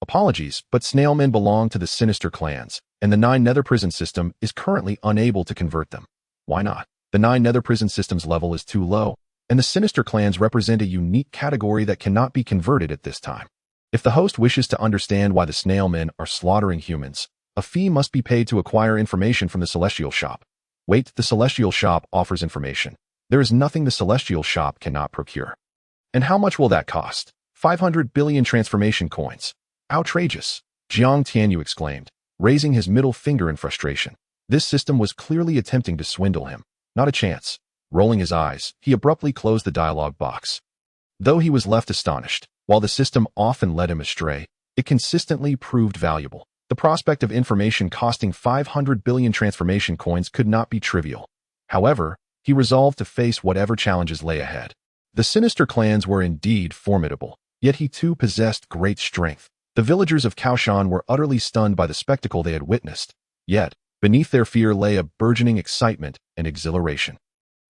Speaker 1: Apologies, but snailmen belong to the sinister clans, and the 9-nether prison system is currently unable to convert them. Why not? The 9-nether prison system's level is too low, and the sinister clans represent a unique category that cannot be converted at this time. If the host wishes to understand why the snailmen are slaughtering humans, a fee must be paid to acquire information from the Celestial Shop. Wait, the Celestial Shop offers information. There is nothing the Celestial Shop cannot procure. And how much will that cost? 500 billion transformation coins. Outrageous! Jiang Tianyu exclaimed, raising his middle finger in frustration. This system was clearly attempting to swindle him. Not a chance. Rolling his eyes, he abruptly closed the dialogue box. Though he was left astonished, while the system often led him astray, it consistently proved valuable. The prospect of information costing 500 billion transformation coins could not be trivial. However, he resolved to face whatever challenges lay ahead. The sinister clans were indeed formidable, yet he too possessed great strength. The villagers of Kaoshan were utterly stunned by the spectacle they had witnessed. Yet, Beneath their fear lay a burgeoning excitement and exhilaration.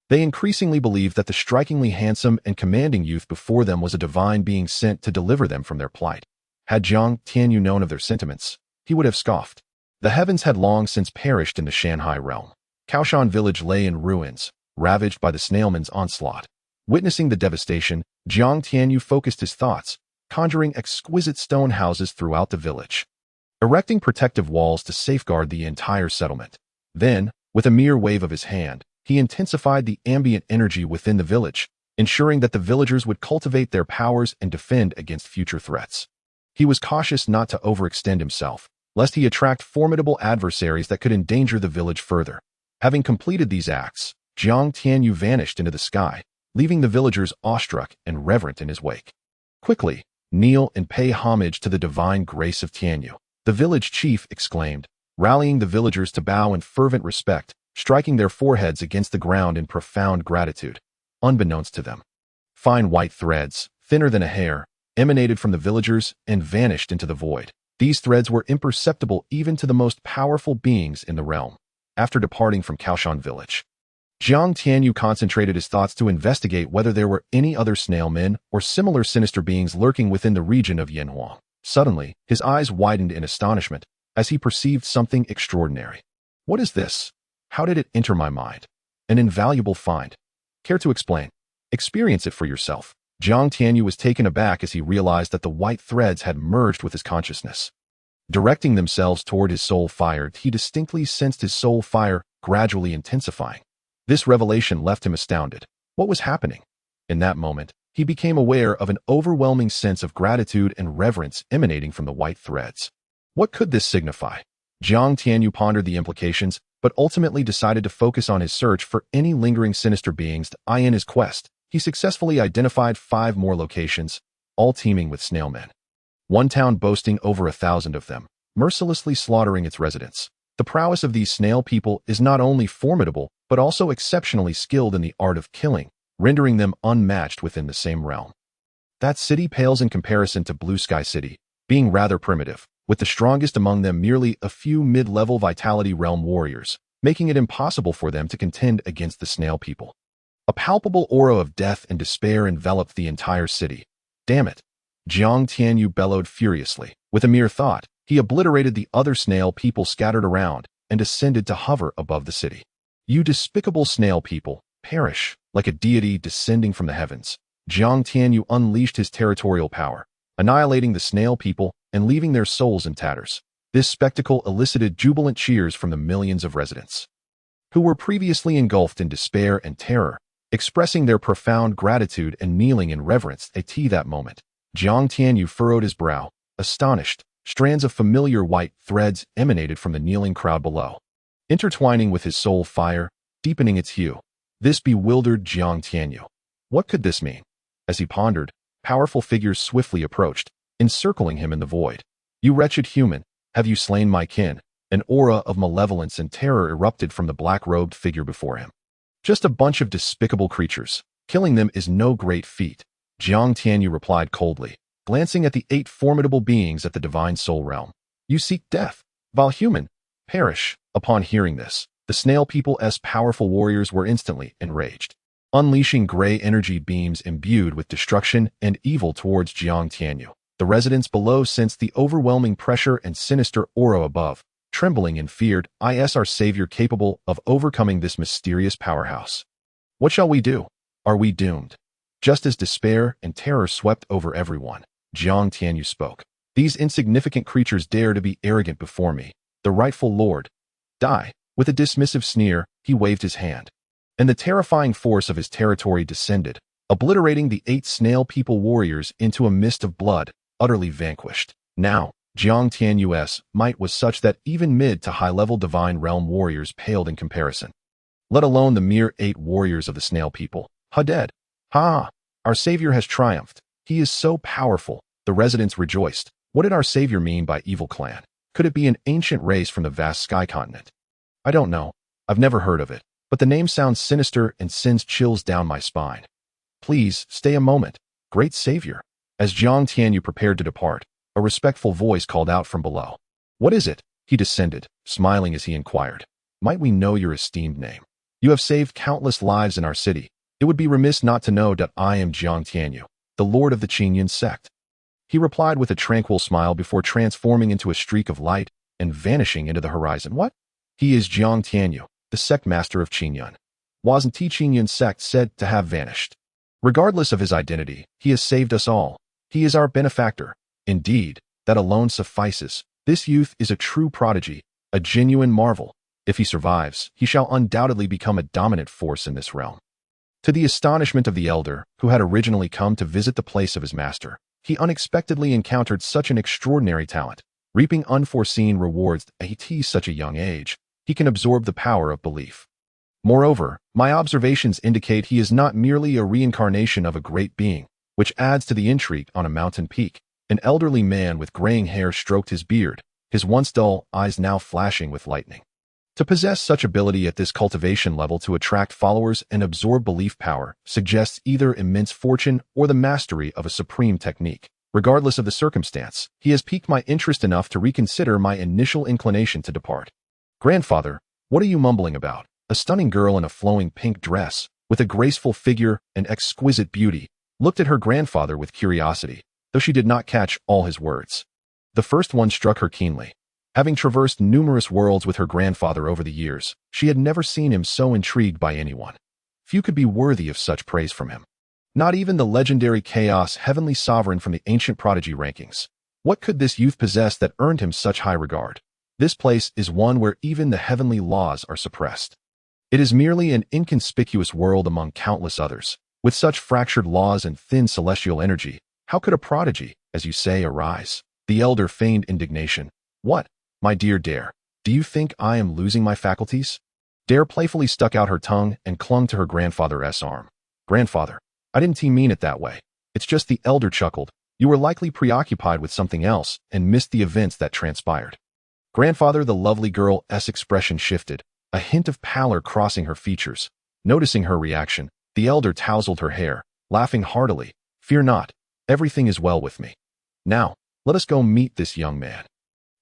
Speaker 1: They increasingly believed that the strikingly handsome and commanding youth before them was a divine being sent to deliver them from their plight. Had Jiang Tianyu known of their sentiments, he would have scoffed. The heavens had long since perished in the Shanhai realm. Kaoshan village lay in ruins, ravaged by the snailman's onslaught. Witnessing the devastation, Jiang Tianyu focused his thoughts, conjuring exquisite stone houses throughout the village, erecting protective walls to safeguard the entire settlement. Then, with a mere wave of his hand, he intensified the ambient energy within the village, ensuring that the villagers would cultivate their powers and defend against future threats. He was cautious not to overextend himself, lest he attract formidable adversaries that could endanger the village further. Having completed these acts, Jiang Tianyu vanished into the sky, leaving the villagers awestruck and reverent in his wake. Quickly, kneel and pay homage to the divine grace of Tianyu, the village chief exclaimed, rallying the villagers to bow in fervent respect, striking their foreheads against the ground in profound gratitude. Unbeknownst to them, fine white threads, thinner than a hair, emanated from the villagers and vanished into the void. These threads were imperceptible even to the most powerful beings in the realm. After departing from Kaoshan village, Jiang Tianyu concentrated his thoughts to investigate whether there were any other snailmen or similar sinister beings lurking within the region of Yanhuang. Suddenly, his eyes widened in astonishment as he perceived something extraordinary. What is this? How did it enter my mind? An invaluable find. Care to explain? Experience it for yourself. Jiang Tianyu was taken aback as he realized that the white threads had merged with his consciousness. Directing themselves toward his soul fire, he distinctly sensed his soul fire gradually intensifying. This revelation left him astounded. What was happening? In that moment, he became aware of an overwhelming sense of gratitude and reverence emanating from the white threads. What could this signify? Jiang Tianyu pondered the implications, but ultimately decided to focus on his search for any lingering sinister beings. In his quest, he successfully identified 5 more locations, all teeming with snailmen. One town boasting over 1,000 of them, mercilessly slaughtering its residents. The prowess of these snail people is not only formidable, but also exceptionally skilled in the art of killing, rendering them unmatched within the same realm. That city pales in comparison to Blue Sky City, being rather primitive, with the strongest among them merely a few mid-level Vitality Realm warriors, making it impossible for them to contend against the snail people. A palpable aura of death and despair enveloped the entire city. Damn it! Jiang Tianyu bellowed furiously. With a mere thought, he obliterated the other snail people scattered around and ascended to hover above the city. You despicable snail people, perish! Like a deity descending from the heavens, Jiang Tianyu unleashed his territorial power, annihilating the snail people and leaving their souls in tatters. This spectacle elicited jubilant cheers from the millions of residents, who were previously engulfed in despair and terror, expressing their profound gratitude and kneeling in reverence. At that moment, Jiang Tianyu furrowed his brow, astonished. Strands of familiar white threads emanated from the kneeling crowd below, intertwining with his soul fire, deepening its hue. This bewildered Jiang Tianyu. What could this mean? As he pondered, powerful figures swiftly approached, encircling him in the void. You wretched human, have you slain my kin? An aura of malevolence and terror erupted from the black-robed figure before him. Just a bunch of despicable creatures. Killing them is no great feat, Jiang Tianyu replied coldly, glancing at the 8 formidable beings at the divine soul realm. You seek death, vile human, perish. Upon hearing this, the snail people's powerful warriors were instantly enraged, unleashing gray energy beams imbued with destruction and evil towards Jiang Tianyu. The residents below sensed the overwhelming pressure and sinister aura above, trembling and feared. Is our savior capable of overcoming this mysterious powerhouse? What shall we do? Are we doomed? Just as despair and terror swept over everyone, Jiang Tianyu spoke. These insignificant creatures dare to be arrogant before me, the rightful lord. Die. With a dismissive sneer, he waved his hand, and the terrifying force of his territory descended, obliterating the 8 snail people warriors into a mist of blood, utterly vanquished. Now, Jiang Tianyu's might was such that even mid to high-level divine realm warriors paled in comparison, let alone the mere 8 warriors of the snail people. Dead. Ha! Our savior has triumphed. He is so powerful. The residents rejoiced. What did our savior mean by evil clan? Could it be an ancient race from the vast sky continent? I don't know. I've never heard of it, but the name sounds sinister and sends chills down my spine. Please, stay a moment, great savior. As Jiang Tianyu prepared to depart, a respectful voice called out from below. What is it? He descended, smiling as he inquired, "Might we know your esteemed name? You have saved countless lives in our city. It would be remiss not to know that I am Jiang Tianyu, the lord of the Qingyun Sect." He replied with a tranquil smile before transforming into a streak of light and vanishing into the horizon. What? He is Jiang Tianyu, the sect master of Qingyun. Wasn't the Qingyun Sect said to have vanished? Regardless of his identity, he has saved us all. He is our benefactor. Indeed, that alone suffices. This youth is a true prodigy, a genuine marvel. If he survives, he shall undoubtedly become a dominant force in this realm. To the astonishment of the elder, who had originally come to visit the place of his master, he unexpectedly encountered such an extraordinary talent, reaping unforeseen rewards at such a young age. He can absorb the power of belief. Moreover, my observations indicate he is not merely a reincarnation of a great being, which adds to the intrigue. On a mountain peak, an elderly man with graying hair stroked his beard, his once dull eyes now flashing with lightning. To possess such ability at this cultivation level to attract followers and absorb belief power suggests either immense fortune or the mastery of a supreme technique. Regardless of the circumstance, he has piqued my interest enough to reconsider my initial inclination to depart. "Grandfather, what are you mumbling about?" A stunning girl in a flowing pink dress, with a graceful figure and exquisite beauty, looked at her grandfather with curiosity, though she did not catch all his words. The first one struck her keenly. Having traversed numerous worlds with her grandfather over the years, she had never seen him so intrigued by anyone. Few could be worthy of such praise from him. Not even the legendary Chaos Heavenly Sovereign from the ancient prodigy rankings. What could this youth possess that earned him such high regard? This place is one where even the heavenly laws are suppressed. It is merely an inconspicuous world among countless others. With such fractured laws and thin celestial energy, how could a prodigy, as you say, arise? The elder feigned indignation. "What, my dear Dare, do you think I am losing my faculties?" Dare playfully stuck out her tongue and clung to her grandfather's arm. "Grandfather, I didn't mean it that way. It's just," the elder chuckled, "you were likely preoccupied with something else and missed the events that transpired." Grandfather, the lovely girl's expression shifted, a hint of pallor crossing her features. Noticing her reaction, the elder tousled her hair, laughing heartily. "Fear not, everything is well with me. Now, let us go meet this young man."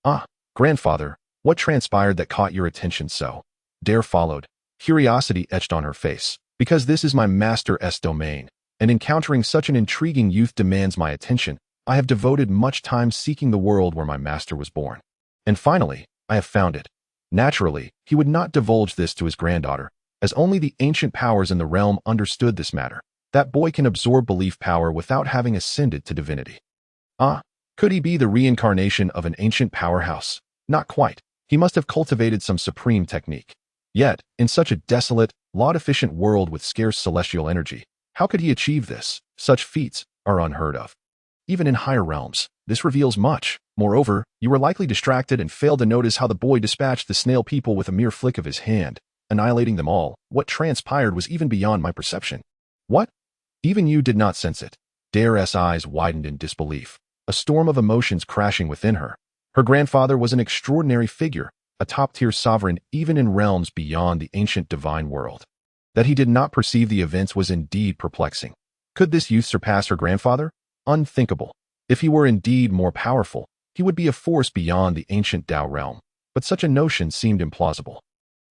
Speaker 1: "Ah, grandfather, what transpired that caught your attention so?" Dare followed, curiosity etched on her face. "Because this is my master's domain, and encountering such an intriguing youth demands my attention. I have devoted much time seeking the world where my master was born. And finally, I have found it." Naturally, he would not divulge this to his granddaughter, as only the ancient powers in the realm understood this matter. That boy can absorb belief power without having ascended to divinity. Ah, could he be the reincarnation of an ancient powerhouse? Not quite. He must have cultivated some supreme technique. Yet, in such a desolate, law-deficient world with scarce celestial energy, how could he achieve this? Such feats are unheard of. Even in higher realms, this reveals much. Moreover, you were likely distracted and failed to notice how the boy dispatched the snail people with a mere flick of his hand, annihilating them all. What transpired was even beyond my perception. What? Even you did not sense it. Dare's eyes widened in disbelief, a storm of emotions crashing within her. Her grandfather was an extraordinary figure, a top-tier sovereign even in realms beyond the ancient divine world. That he did not perceive the events was indeed perplexing. Could this youth surpass her grandfather? Unthinkable. If he were indeed more powerful, he would be a force beyond the ancient Tao realm, but such a notion seemed implausible.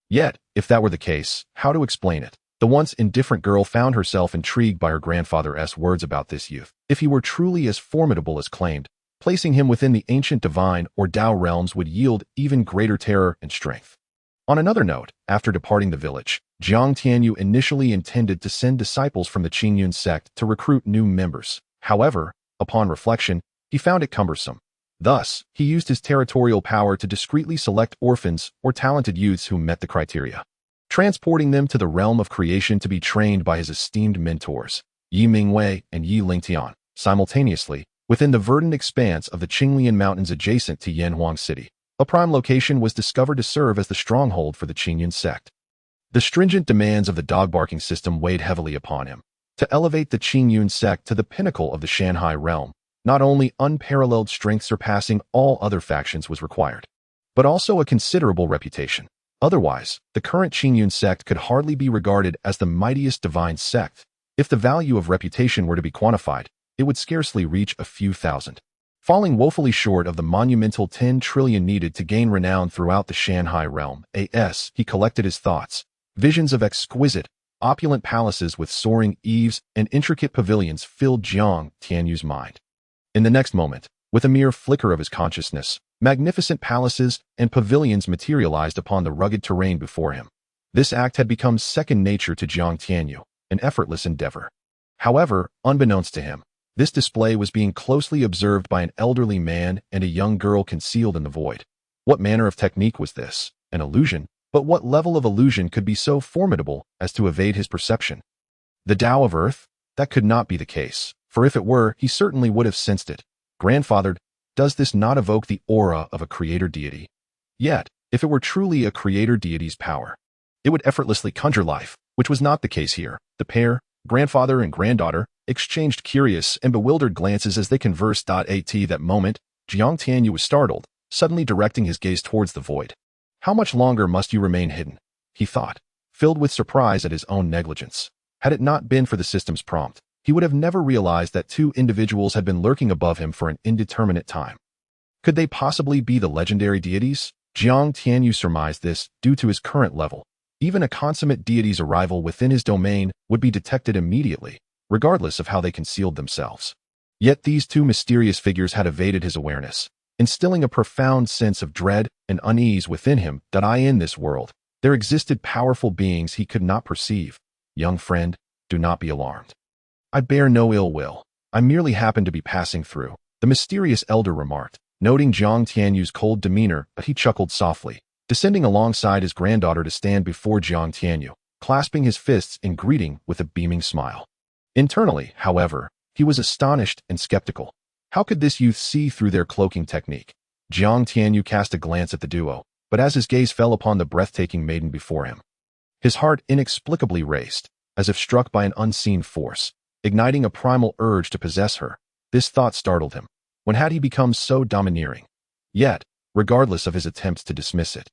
Speaker 1: Yet, if that were the case, how to explain it? The once indifferent girl found herself intrigued by her grandfather's words about this youth. If he were truly as formidable as claimed, placing him within the ancient divine or Tao realms would yield even greater terror and strength. On another note, after departing the village, Jiang Tianyu initially intended to send disciples from the Qingyun Sect to recruit new members. However, upon reflection, he found it cumbersome. Thus, he used his territorial power to discreetly select orphans or talented youths who met the criteria, transporting them to the realm of creation to be trained by his esteemed mentors, Yi Mingwei and Yi Lingtian, simultaneously, within the verdant expanse of the Qinglian Mountains adjacent to Yanhuang City. A prime location was discovered to serve as the stronghold for the Qingyun Sect. The stringent demands of the dog-barking system weighed heavily upon him. To elevate the Qingyun Sect to the pinnacle of the Shanhai realm, not only unparalleled strength surpassing all other factions was required, but also a considerable reputation. Otherwise, the current Qingyun Sect could hardly be regarded as the mightiest divine sect. If the value of reputation were to be quantified, it would scarcely reach a few thousand. falling woefully short of the monumental 10 trillion needed to gain renown throughout the Shanghai realm. He collected his thoughts. Visions of exquisite, opulent palaces with soaring eaves and intricate pavilions filled Jiang Tianyu's mind. In the next moment, with a mere flicker of his consciousness, magnificent palaces and pavilions materialized upon the rugged terrain before him. This act had become second nature to Jiang Tianyu, an effortless endeavor. However, unbeknownst to him, this display was being closely observed by an elderly man and a young girl concealed in the void. What manner of technique was this? An illusion? But what level of illusion could be so formidable as to evade his perception? The Tao of Earth? That could not be the case, for if it were, he certainly would have sensed it. Grandfathered, does this not evoke the aura of a creator deity? Yet, if it were truly a creator deity's power, it would effortlessly conjure life, which was not the case here. The pair, grandfather and granddaughter, exchanged curious and bewildered glances as they conversed. At that moment, Jiang Tianyu was startled, suddenly directing his gaze towards the void. How much longer must you remain hidden? He thought, filled with surprise at his own negligence. Had it not been for the system's prompt, he would have never realized that two individuals had been lurking above him for an indeterminate time. Could they possibly be the legendary deities? Jiang Tianyu surmised this due to his current level. Even a consummate deity's arrival within his domain would be detected immediately, regardless of how they concealed themselves. Yet these two mysterious figures had evaded his awareness, instilling a profound sense of dread and unease within him that in this world, there existed powerful beings he could not perceive. Young friend, do not be alarmed. I bear no ill will. I merely happen to be passing through, the mysterious elder remarked, noting Jiang Tianyu's cold demeanor, but he chuckled softly, descending alongside his granddaughter to stand before Jiang Tianyu, clasping his fists in greeting with a beaming smile. Internally, however, he was astonished and skeptical. How could this youth see through their cloaking technique? Jiang Tianyu cast a glance at the duo, but as his gaze fell upon the breathtaking maiden before him, his heart inexplicably raced, as if struck by an unseen force, igniting a primal urge to possess her. This thought startled him. When had he become so domineering? Yet, regardless of his attempts to dismiss it,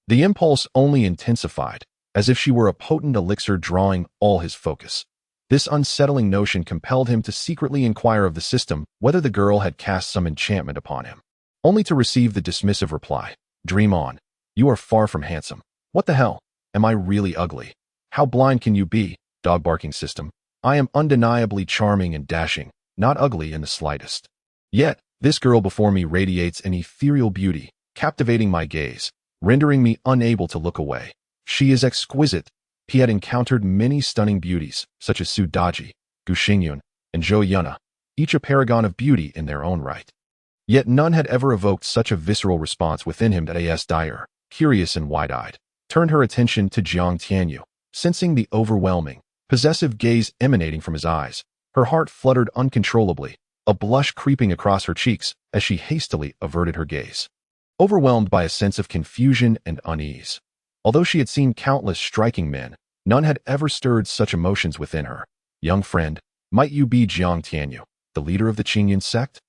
Speaker 1: the impulse only intensified, as if she were a potent elixir drawing all his focus. This unsettling notion compelled him to secretly inquire of the system whether the girl had cast some enchantment upon him, only to receive the dismissive reply, "Dream on. You are far from handsome. What the hell? Am I really ugly? How blind can you be, dog barking system? I am undeniably charming and dashing, not ugly in the slightest. Yet, this girl before me radiates an ethereal beauty, captivating my gaze, rendering me unable to look away. She is exquisite." He had encountered many stunning beauties, such as Su Daji, Gu Qingyun, and Zhou Yuna, each a paragon of beauty in their own right. Yet none had ever evoked such a visceral response within him that A.S. Dyer, curious and wide-eyed, turned her attention to Jiang Tianyu, sensing the overwhelming, possessive gaze emanating from his eyes. Her heart fluttered uncontrollably, a blush creeping across her cheeks as she hastily averted her gaze, overwhelmed by a sense of confusion and unease. Although she had seen countless striking men, none had ever stirred such emotions within her. Young friend, might you be Jiang Tianyu, the leader of the Qingyun Sect?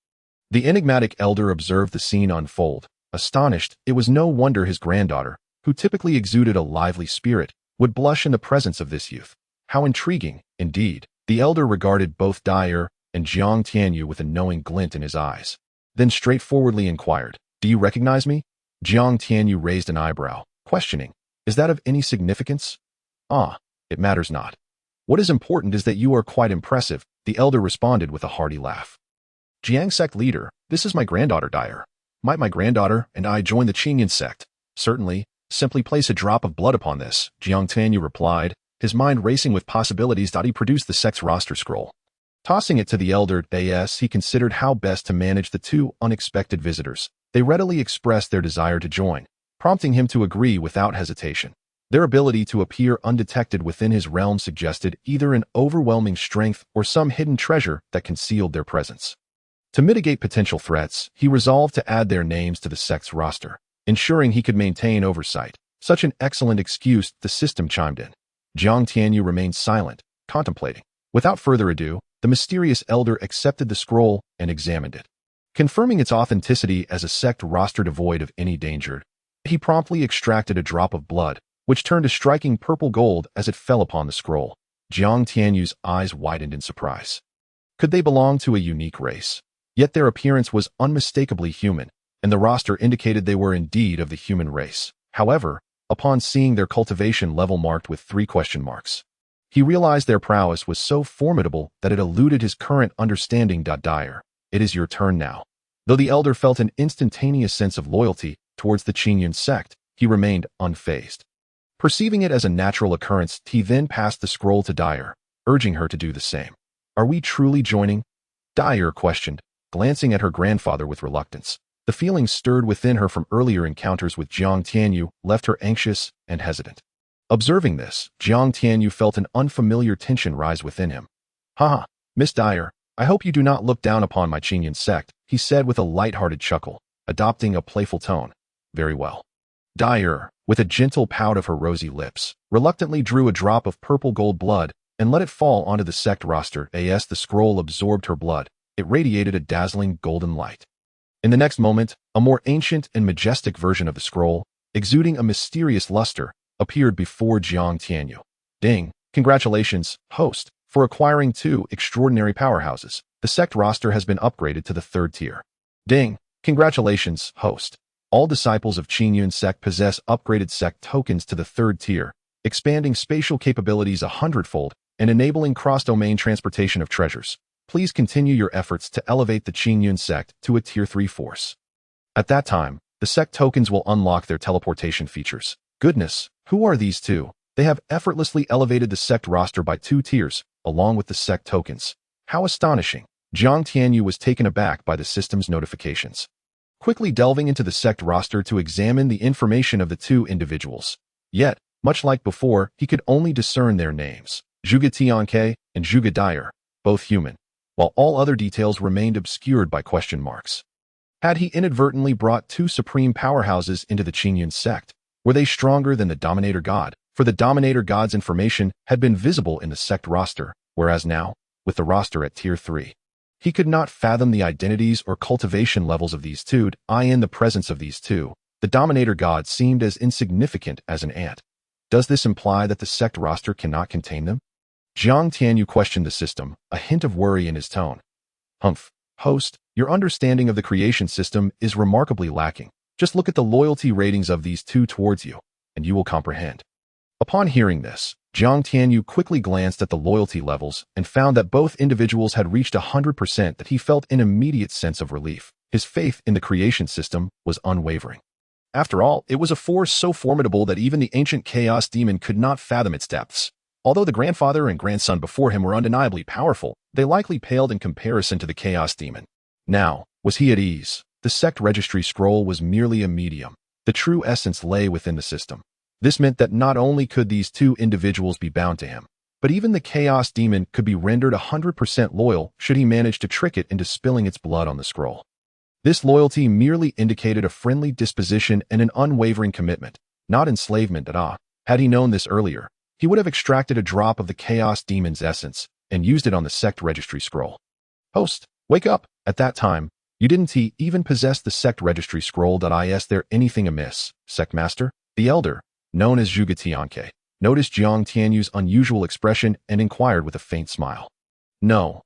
Speaker 1: The enigmatic elder observed the scene unfold. Astonished, it was no wonder his granddaughter, who typically exuded a lively spirit, would blush in the presence of this youth. How intriguing, indeed. The elder regarded both Dyer and Jiang Tianyu with a knowing glint in his eyes, then straightforwardly inquired, "Do you recognize me?" Jiang Tianyu raised an eyebrow, questioning, "Is that of any significance?" It matters not. What is important is that you are quite impressive," the elder responded with a hearty laugh. "Qingyun Sect leader, this is my granddaughter Dyer. Might my granddaughter and I join the Qingyun Sect?" "Certainly, simply place a drop of blood upon this," Jiang Tianyu replied, his mind racing with possibilities. He produced the sect's roster scroll. Tossing it to the elder As, he considered how best to manage the two unexpected visitors. They readily expressed their desire to join, prompting him to agree without hesitation. Their ability to appear undetected within his realm suggested either an overwhelming strength or some hidden treasure that concealed their presence. To mitigate potential threats, he resolved to add their names to the sect's roster, ensuring he could maintain oversight. Such an excellent excuse, the system chimed in. Jiang Tianyu remained silent, contemplating. Without further ado, the mysterious elder accepted the scroll and examined it. Confirming its authenticity as a sect roster devoid of any danger, he promptly extracted a drop of blood, which turned a striking purple gold as it fell upon the scroll. Jiang Tianyu's eyes widened in surprise. Could they belong to a unique race? Yet their appearance was unmistakably human, and the roster indicated they were indeed of the human race. However, upon seeing their cultivation level marked with 3 question marks, he realized their prowess was so formidable that it eluded his current understanding. Dire, it is your turn now. Though the elder felt an instantaneous sense of loyalty towards the Qingyun Sect, he remained unfazed. Perceiving it as a natural occurrence, he then passed the scroll to Dire, urging her to do the same. Are we truly joining? Dire questioned, glancing at her grandfather with reluctance. The feelings stirred within her from earlier encounters with Jiang Tianyu left her anxious and hesitant. Observing this, Jiang Tianyu felt an unfamiliar tension rise within him. Haha, Miss Dire, I hope you do not look down upon my Qingyun Sect, he said with a light-hearted chuckle, adopting a playful tone. Very well. Dire, with a gentle pout of her rosy lips, reluctantly drew a drop of purple gold blood and let it fall onto the sect roster. As the scroll absorbed her blood, it radiated a dazzling golden light. In the next moment, a more ancient and majestic version of the scroll, exuding a mysterious luster, appeared before Jiang Tianyu. Ding! Congratulations, host, for acquiring 2 extraordinary powerhouses. The sect roster has been upgraded to the 3rd tier. Ding! Congratulations, host. All disciples of Qingyun Sect possess upgraded sect tokens to the 3rd tier, expanding spatial capabilities 100-fold and enabling cross-domain transportation of treasures. Please continue your efforts to elevate the Qingyun Sect to a Tier 3 force. At that time, the sect tokens will unlock their teleportation features. Goodness, who are these 2? They have effortlessly elevated the sect roster by 2 tiers, along with the sect tokens. How astonishing! Jiang Tianyu was taken aback by the system's notifications. Quickly delving into the sect roster to examine the information of the 2 individuals. Yet, much like before, he could only discern their names, Zhuge Tianke and Zhuge Dire, both human, while all other details remained obscured by question marks. Had he inadvertently brought 2 supreme powerhouses into the Qingyun Sect? Were they stronger than the Dominator God? For the Dominator God's information had been visible in the sect roster, whereas now, with the roster at Tier 3, he could not fathom the identities or cultivation levels of these 2. In the presence of these 2, the Dominator God seemed as insignificant as an ant. Does this imply that the sect roster cannot contain them? Jiang Tianyu questioned the system, a hint of worry in his tone. Humph, host, your understanding of the creation system is remarkably lacking. Just look at the loyalty ratings of these 2 towards you, and you will comprehend. Upon hearing this, Jiang Tianyu quickly glanced at the loyalty levels and found that both individuals had reached 100%. That he felt an immediate sense of relief. His faith in the creation system was unwavering. After all, it was a force so formidable that even the ancient chaos demon could not fathom its depths. Although the grandfather and grandson before him were undeniably powerful, they likely paled in comparison to the chaos demon. Now, was he at ease? The sect registry scroll was merely a medium. The true essence lay within the system. This meant that not only could these 2 individuals be bound to him, but even the chaos demon could be rendered 100% loyal should he manage to trick it into spilling its blood on the scroll. This loyalty merely indicated a friendly disposition and an unwavering commitment, not enslavement at all. Had he known this earlier, he would have extracted a drop of the chaos demon's essence and used it on the sect registry scroll. Host, wake up! At that time, you didn't even possess the sect registry scroll. Is there anything amiss, sect master? The elder, known as Zhuge Tianke, noticed Jiang Tianyu's unusual expression and inquired with a faint smile. No,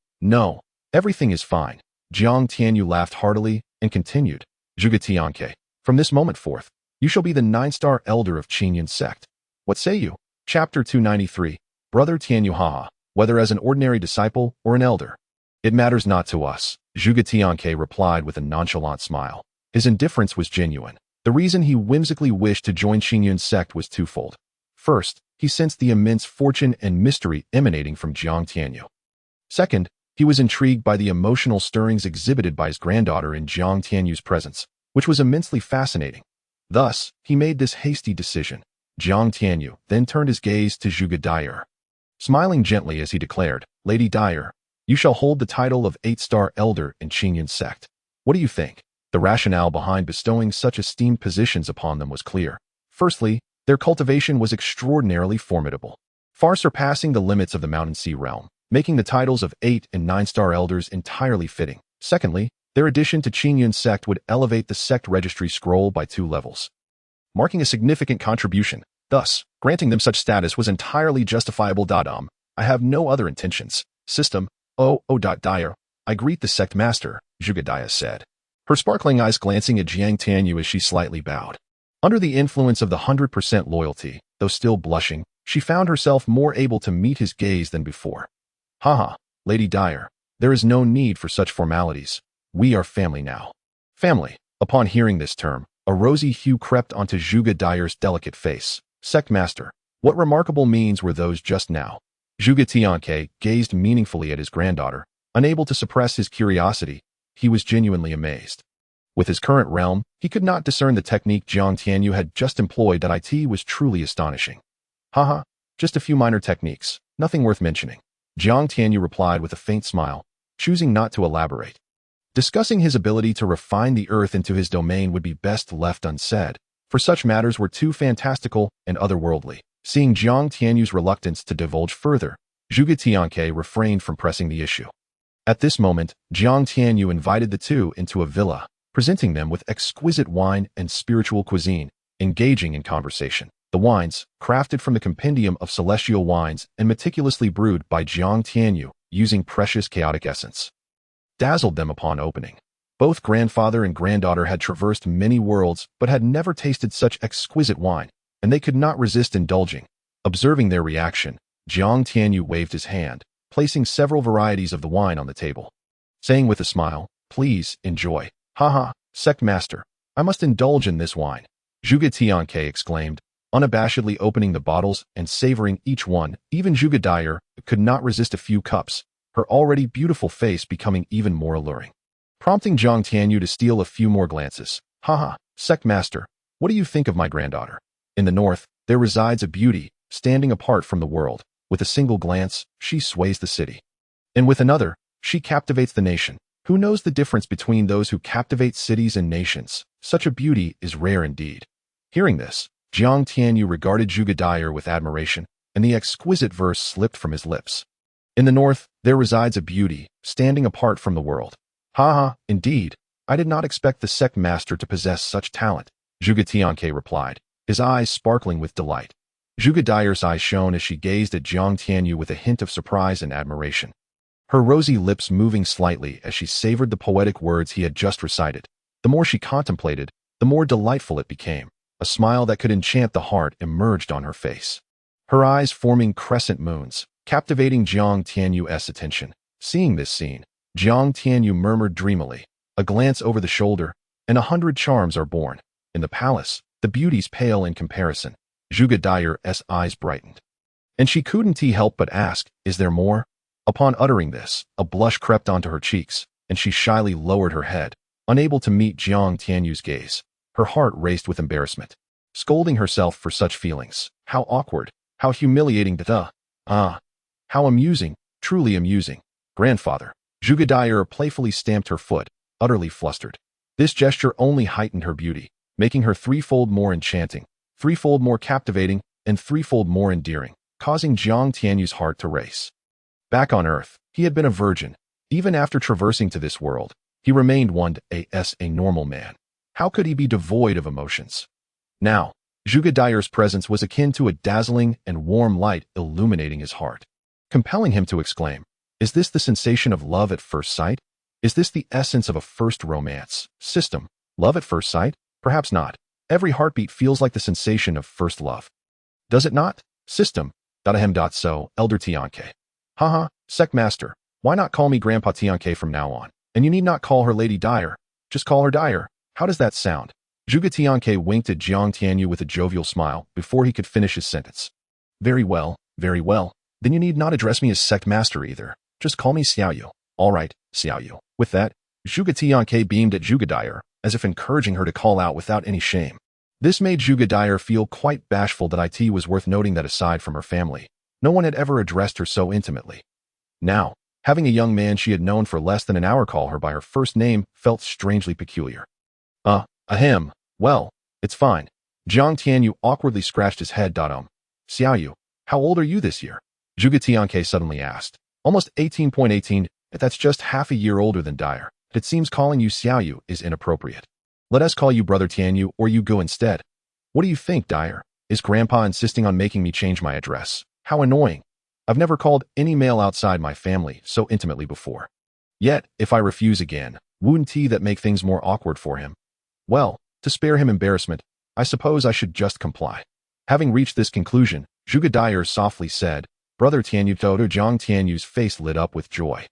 Speaker 1: everything is fine. Jiang Tianyu laughed heartily and continued. Zhuge Tianke, from this moment forth, you shall be the 9-star elder of Qingyun Sect. What say you? Chapter 293, Brother Tianyu haha, whether as an ordinary disciple or an elder. It matters not to us, Zhuge Tianke replied with a nonchalant smile. His indifference was genuine. The reason he whimsically wished to join Qingyun Sect was twofold. First, he sensed the immense fortune and mystery emanating from Jiang Tianyu. Second, he was intrigued by the emotional stirrings exhibited by his granddaughter in Jiang Tianyu's presence, which was immensely fascinating. Thus, he made this hasty decision. Jiang Tianyu then turned his gaze to Zhuge Dire, smiling gently as he declared, Lady Dire, you shall hold the title of 8-star elder in Qingyun Sect. What do you think? The rationale behind bestowing such esteemed positions upon them was clear. Firstly, their cultivation was extraordinarily formidable, far surpassing the limits of the Mountain Sea realm, making the titles of 8 and 9-star elders entirely fitting. Secondly, their addition to Qingyun Sect would elevate the sect registry scroll by 2 levels, marking a significant contribution. Thus, granting them such status was entirely justifiable. I have no other intentions. System, Dire, I greet the sect master, Zhuge said, her sparkling eyes glancing at Jiang Tianyu as she slightly bowed. Under the influence of the 100% loyalty, though still blushing, she found herself more able to meet his gaze than before. Haha, Lady Dyer, there is no need for such formalities. We are family now. Family. Upon hearing this term, a rosy hue crept onto Zhuge Dyer's delicate face. Sect master, what remarkable means were those just now? Zhuge Tianke gazed meaningfully at his granddaughter, unable to suppress his curiosity. He was genuinely amazed. With his current realm, he could not discern the technique Jiang Tianyu had just employed. That it was truly astonishing. Haha, just a few minor techniques, nothing worth mentioning. Jiang Tianyu replied with a faint smile, choosing not to elaborate. Discussing his ability to refine the earth into his domain would be best left unsaid, for such matters were too fantastical and otherworldly. Seeing Jiang Tianyu's reluctance to divulge further, Zhuge Tianke refrained from pressing the issue. At this moment, Jiang Tianyu invited the two into a villa, presenting them with exquisite wine and spiritual cuisine, engaging in conversation. The wines, crafted from the compendium of celestial wines and meticulously brewed by Jiang Tianyu, using precious chaotic essence, dazzled them upon opening. Both grandfather and granddaughter had traversed many worlds but had never tasted such exquisite wine, and they could not resist indulging. Observing their reaction, Jiang Tianyu waved his hand, placing several varieties of the wine on the table, saying with a smile, "Please, enjoy." Haha, sect master, I must indulge in this wine. Zhuge Tianke exclaimed, unabashedly opening the bottles and savoring each one. Even Zhuge Dyer could not resist a few cups, her already beautiful face becoming even more alluring, prompting Jiang Tianyu to steal a few more glances. Haha, sect master, what do you think of my granddaughter? In the north, there resides a beauty, standing apart from the world. With a single glance, she sways the city. And with another, she captivates the nation. Who knows the difference between those who captivate cities and nations? Such a beauty is rare indeed. Hearing this, Jiang Tianyu regarded Zhuge Dyer with admiration, and the exquisite verse slipped from his lips. In the north, there resides a beauty, standing apart from the world. Haha, indeed, I did not expect the sect master to possess such talent, Zhuge Tianke replied, his eyes sparkling with delight. Zhuge Dyer's eyes shone as she gazed at Jiang Tianyu with a hint of surprise and admiration, her rosy lips moving slightly as she savored the poetic words he had just recited. The more she contemplated, the more delightful it became. A smile that could enchant the heart emerged on her face, her eyes forming crescent moons, captivating Jiang Tianyu's attention. Seeing this scene, Jiang Tianyu murmured dreamily, a glance over the shoulder, and 100 charms are born. In the palace, the beauties pale in comparison. Zhuge Dyer's eyes brightened, and she couldn't help but ask, is there more? Upon uttering this, a blush crept onto her cheeks, and she shyly lowered her head, unable to meet Jiang Tianyu's gaze. Her heart raced with embarrassment, scolding herself for such feelings. How awkward, how humiliating how amusing, truly amusing. Grandfather, Zhuge Dyer playfully stamped her foot, utterly flustered. This gesture only heightened her beauty, making her threefold more enchanting, threefold more captivating, and threefold more endearing, causing Jiang Tianyu's heart to race. Back on Earth, he had been a virgin. Even after traversing to this world, he remained a normal man. How could he be devoid of emotions? Now, Zhuge Dyer's presence was akin to a dazzling and warm light illuminating his heart, compelling him to exclaim, is this the sensation of love at first sight? Is this the essence of a first romance? System, love at first sight? Perhaps not. Every heartbeat feels like the sensation of first love. Does it not? System, so, Elder Tianke. Haha, sect master, why not call me Grandpa Tianke from now on? And you need not call her Lady Dyer, just call her Dyer. How does that sound? Zhuge Tianke winked at Jiang Tianyu with a jovial smile before he could finish his sentence. Very well, then you need not address me as sect master either. Just call me Xiaoyu. All right, Xiaoyu. With that, Zhuge Tianke beamed at Zhuge Dyer, as if encouraging her to call out without any shame. This made Zhuge Dyer feel quite bashful. That it was worth noting that aside from her family, no one had ever addressed her so intimately. Now, having a young man she had known for less than an hour call her by her first name felt strangely peculiar. Ahem, well, it's fine. Jiang Tianyu awkwardly scratched his head. Xiaoyu, how old are you this year? Zhuge Tianke suddenly asked. Almost 18.18, that's just half a year older than Dyer. It seems calling you Xiaoyu is inappropriate. Let us call you Brother Tianyu or Yugo instead. What do you think, Dyer? Is Grandpa insisting on making me change my address? How annoying. I've never called any male outside my family so intimately before. Yet, if I refuse again, wouldn't that make things more awkward for him? Well, to spare him embarrassment, I suppose I should just comply. Having reached this conclusion, Zhuge Dyer softly said, Brother Tianyu Toto. Jiang Tianyu's face lit up with joy,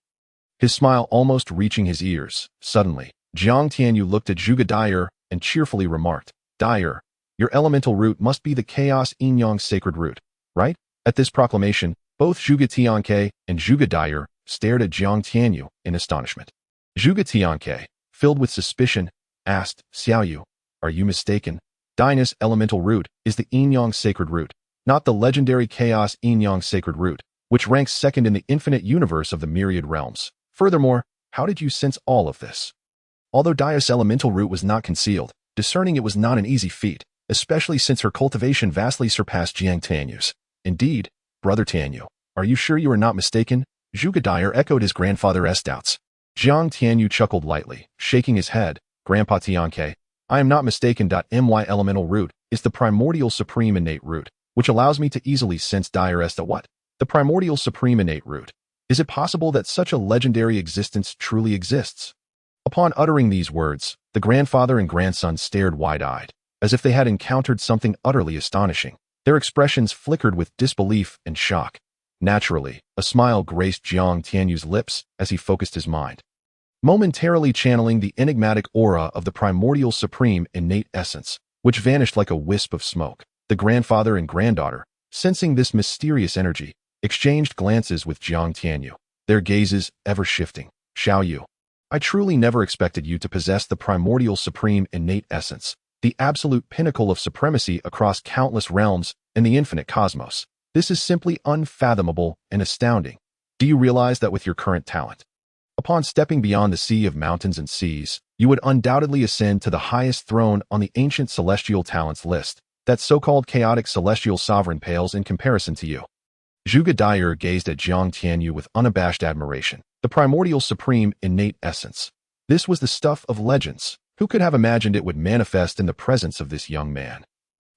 Speaker 1: his smile almost reaching his ears. Suddenly, Jiang Tianyu looked at Zhuge Dyer and cheerfully remarked, Dyer, your elemental root must be the chaos yin-yang sacred root, right? At this proclamation, both Zhuge Tianke and Zhuge Dyer stared at Jiang Tianyu in astonishment. Zhuge Tianke, filled with suspicion, asked, Xiaoyu, are you mistaken? Dynus elemental root is the yin-yang sacred root, not the legendary chaos yin-yang sacred root, which ranks second in the infinite universe of the myriad realms. Furthermore, how did you sense all of this? Although Dynus elemental root was not concealed, discerning it was not an easy feat, especially since her cultivation vastly surpassed Jiang Tianyu's. Indeed, Brother Tianyu, are you sure you are not mistaken? Zhuge Dyer echoed his grandfather's doubts. Jiang Tianyu chuckled lightly, shaking his head. Grandpa Tianke, I am not mistaken. My elemental root is the primordial supreme innate root, which allows me to easily sense Dyer as the what? The primordial supreme innate root. Is it possible that such a legendary existence truly exists? Upon uttering these words, the grandfather and grandson stared wide-eyed, as if they had encountered something utterly astonishing. Their expressions flickered with disbelief and shock. Naturally, a smile graced Jiang Tianyu's lips as he focused his mind, momentarily channeling the enigmatic aura of the primordial supreme innate essence, which vanished like a wisp of smoke. The grandfather and granddaughter, sensing this mysterious energy, exchanged glances with Jiang Tianyu, their gazes ever shifting. Xiaoyu, I truly never expected you to possess the primordial supreme innate essence, the absolute pinnacle of supremacy across countless realms in the infinite cosmos. This is simply unfathomable and astounding. Do you realize that with your current talent, upon stepping beyond the sea of mountains and seas, you would undoubtedly ascend to the highest throne on the ancient celestial talents list? That so-called chaotic celestial sovereign pales in comparison to you. Zhuge Dyer gazed at Jiang Tianyu with unabashed admiration. The primordial supreme innate essence. This was the stuff of legends. Who could have imagined it would manifest in the presence of this young man?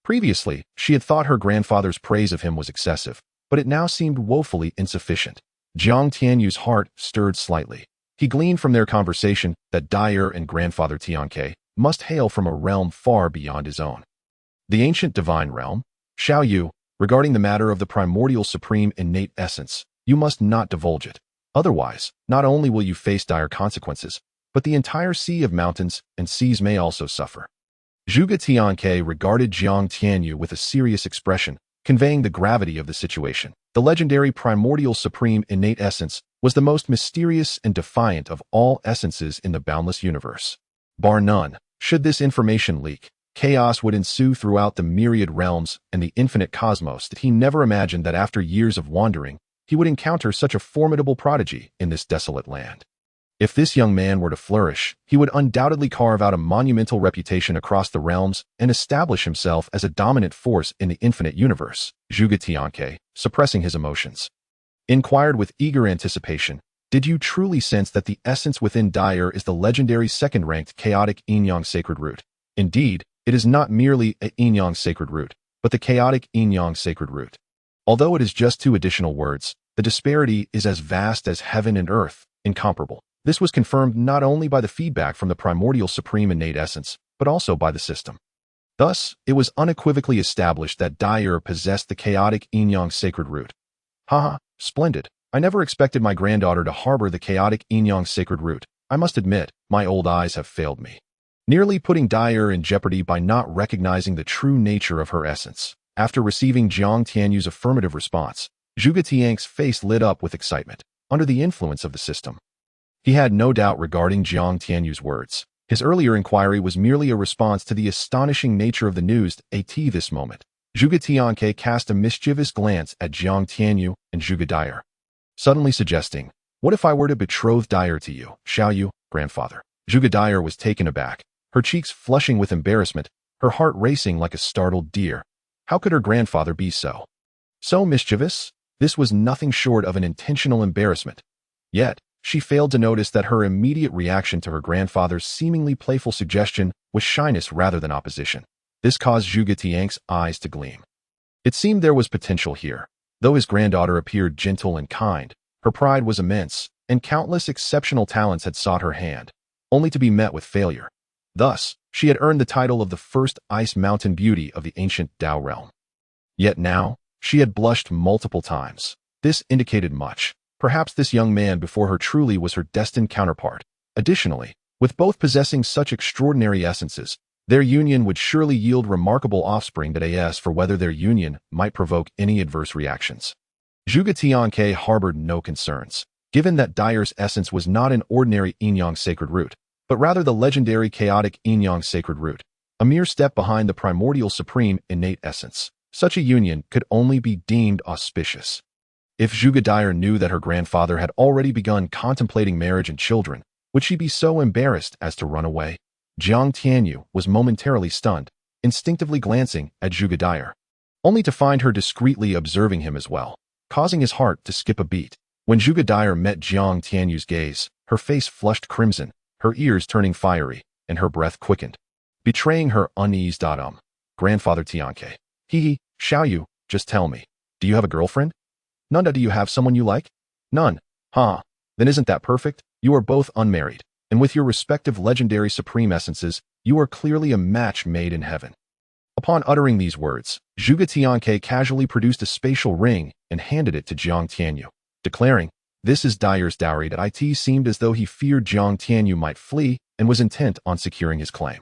Speaker 1: Previously, she had thought her grandfather's praise of him was excessive, but it now seemed woefully insufficient. Jiang Tianyu's heart stirred slightly. He gleaned from their conversation that Dyer and grandfather Tianke must hail from a realm far beyond his own. The ancient divine realm? Xiaoyu, regarding the matter of the primordial supreme innate essence, you must not divulge it. Otherwise, not only will you face dire consequences, but the entire sea of mountains and seas may also suffer. Zhuge Tianke regarded Jiang Tianyu with a serious expression, conveying the gravity of the situation. The legendary primordial supreme innate essence was the most mysterious and defiant of all essences in the boundless universe. Bar none, should this information leak, chaos would ensue throughout the myriad realms and the infinite cosmos. That he never imagined that after years of wandering, he would encounter such a formidable prodigy in this desolate land. If this young man were to flourish, he would undoubtedly carve out a monumental reputation across the realms and establish himself as a dominant force in the infinite universe. Zhuge Tianke, suppressing his emotions, inquired with eager anticipation, did you truly sense that the essence within Dyer is the legendary second-ranked chaotic yin-yang sacred root? Indeed, it is not merely a yin-yang sacred root, but the chaotic yin-yang sacred root. Although it is just two additional words, the disparity is as vast as heaven and earth, incomparable. This was confirmed not only by the feedback from the primordial supreme innate essence, but also by the system. Thus, it was unequivocally established that Dyer possessed the chaotic yin-yang sacred root. Haha, splendid. I never expected my granddaughter to harbor the chaotic yin-yang sacred root. I must admit, my old eyes have failed me, nearly putting Dyer in jeopardy by not recognizing the true nature of her essence. After receiving Jiang Tianyu's affirmative response, Zhuge Tianke's face lit up with excitement. Under the influence of the system, he had no doubt regarding Jiang Tianyu's words. His earlier inquiry was merely a response to the astonishing nature of the news at this moment. Zhuge Tianke cast a mischievous glance at Jiang Tianyu and Zhuge Dyer, suddenly suggesting, what if I were to betroth Dyer to you, Xiaoyu, grandfather? Zhuge Dyer was taken aback, her cheeks flushing with embarrassment, her heart racing like a startled deer. How could her grandfather be so mischievous? This was nothing short of an intentional embarrassment. Yet, she failed to notice that her immediate reaction to her grandfather's seemingly playful suggestion was shyness rather than opposition. This caused Zhuge Tianke's eyes to gleam. It seemed there was potential here. Though his granddaughter appeared gentle and kind, her pride was immense, and countless exceptional talents had sought her hand, only to be met with failure. Thus, she had earned the title of the first ice mountain beauty of the ancient Tao realm. Yet now, she had blushed multiple times. This indicated much. Perhaps this young man before her truly was her destined counterpart. Additionally, with both possessing such extraordinary essences, their union would surely yield remarkable offspring that as for whether their union might provoke any adverse reactions. Zhuge Tianke harbored no concerns, given that Dair's essence was not an ordinary Qingyun sacred root, but rather the legendary chaotic Qingyun sacred root, a mere step behind the primordial supreme innate essence. Such a union could only be deemed auspicious. If Zhuge Dair knew that her grandfather had already begun contemplating marriage and children, would she be so embarrassed as to run away? Jiang Tianyu was momentarily stunned, instinctively glancing at Zhuge Dair, only to find her discreetly observing him as well, causing his heart to skip a beat. When Zhuge Dair met Jiang Tianyu's gaze, her face flushed crimson, her ears turning fiery, and her breath quickened, betraying her unease. Grandfather Tianke. Hee, Xiaoyu, just tell me, do you have a girlfriend? None. Do you have someone you like? None. Huh. Then isn't that perfect? You are both unmarried, and with your respective legendary supreme essences, you are clearly a match made in heaven. Upon uttering these words, Zhuge Tianke casually produced a spatial ring and handed it to Jiang Tianyu, declaring, "This is Dair's dowry." That it seemed as though he feared Jiang Tianyu might flee and was intent on securing his claim.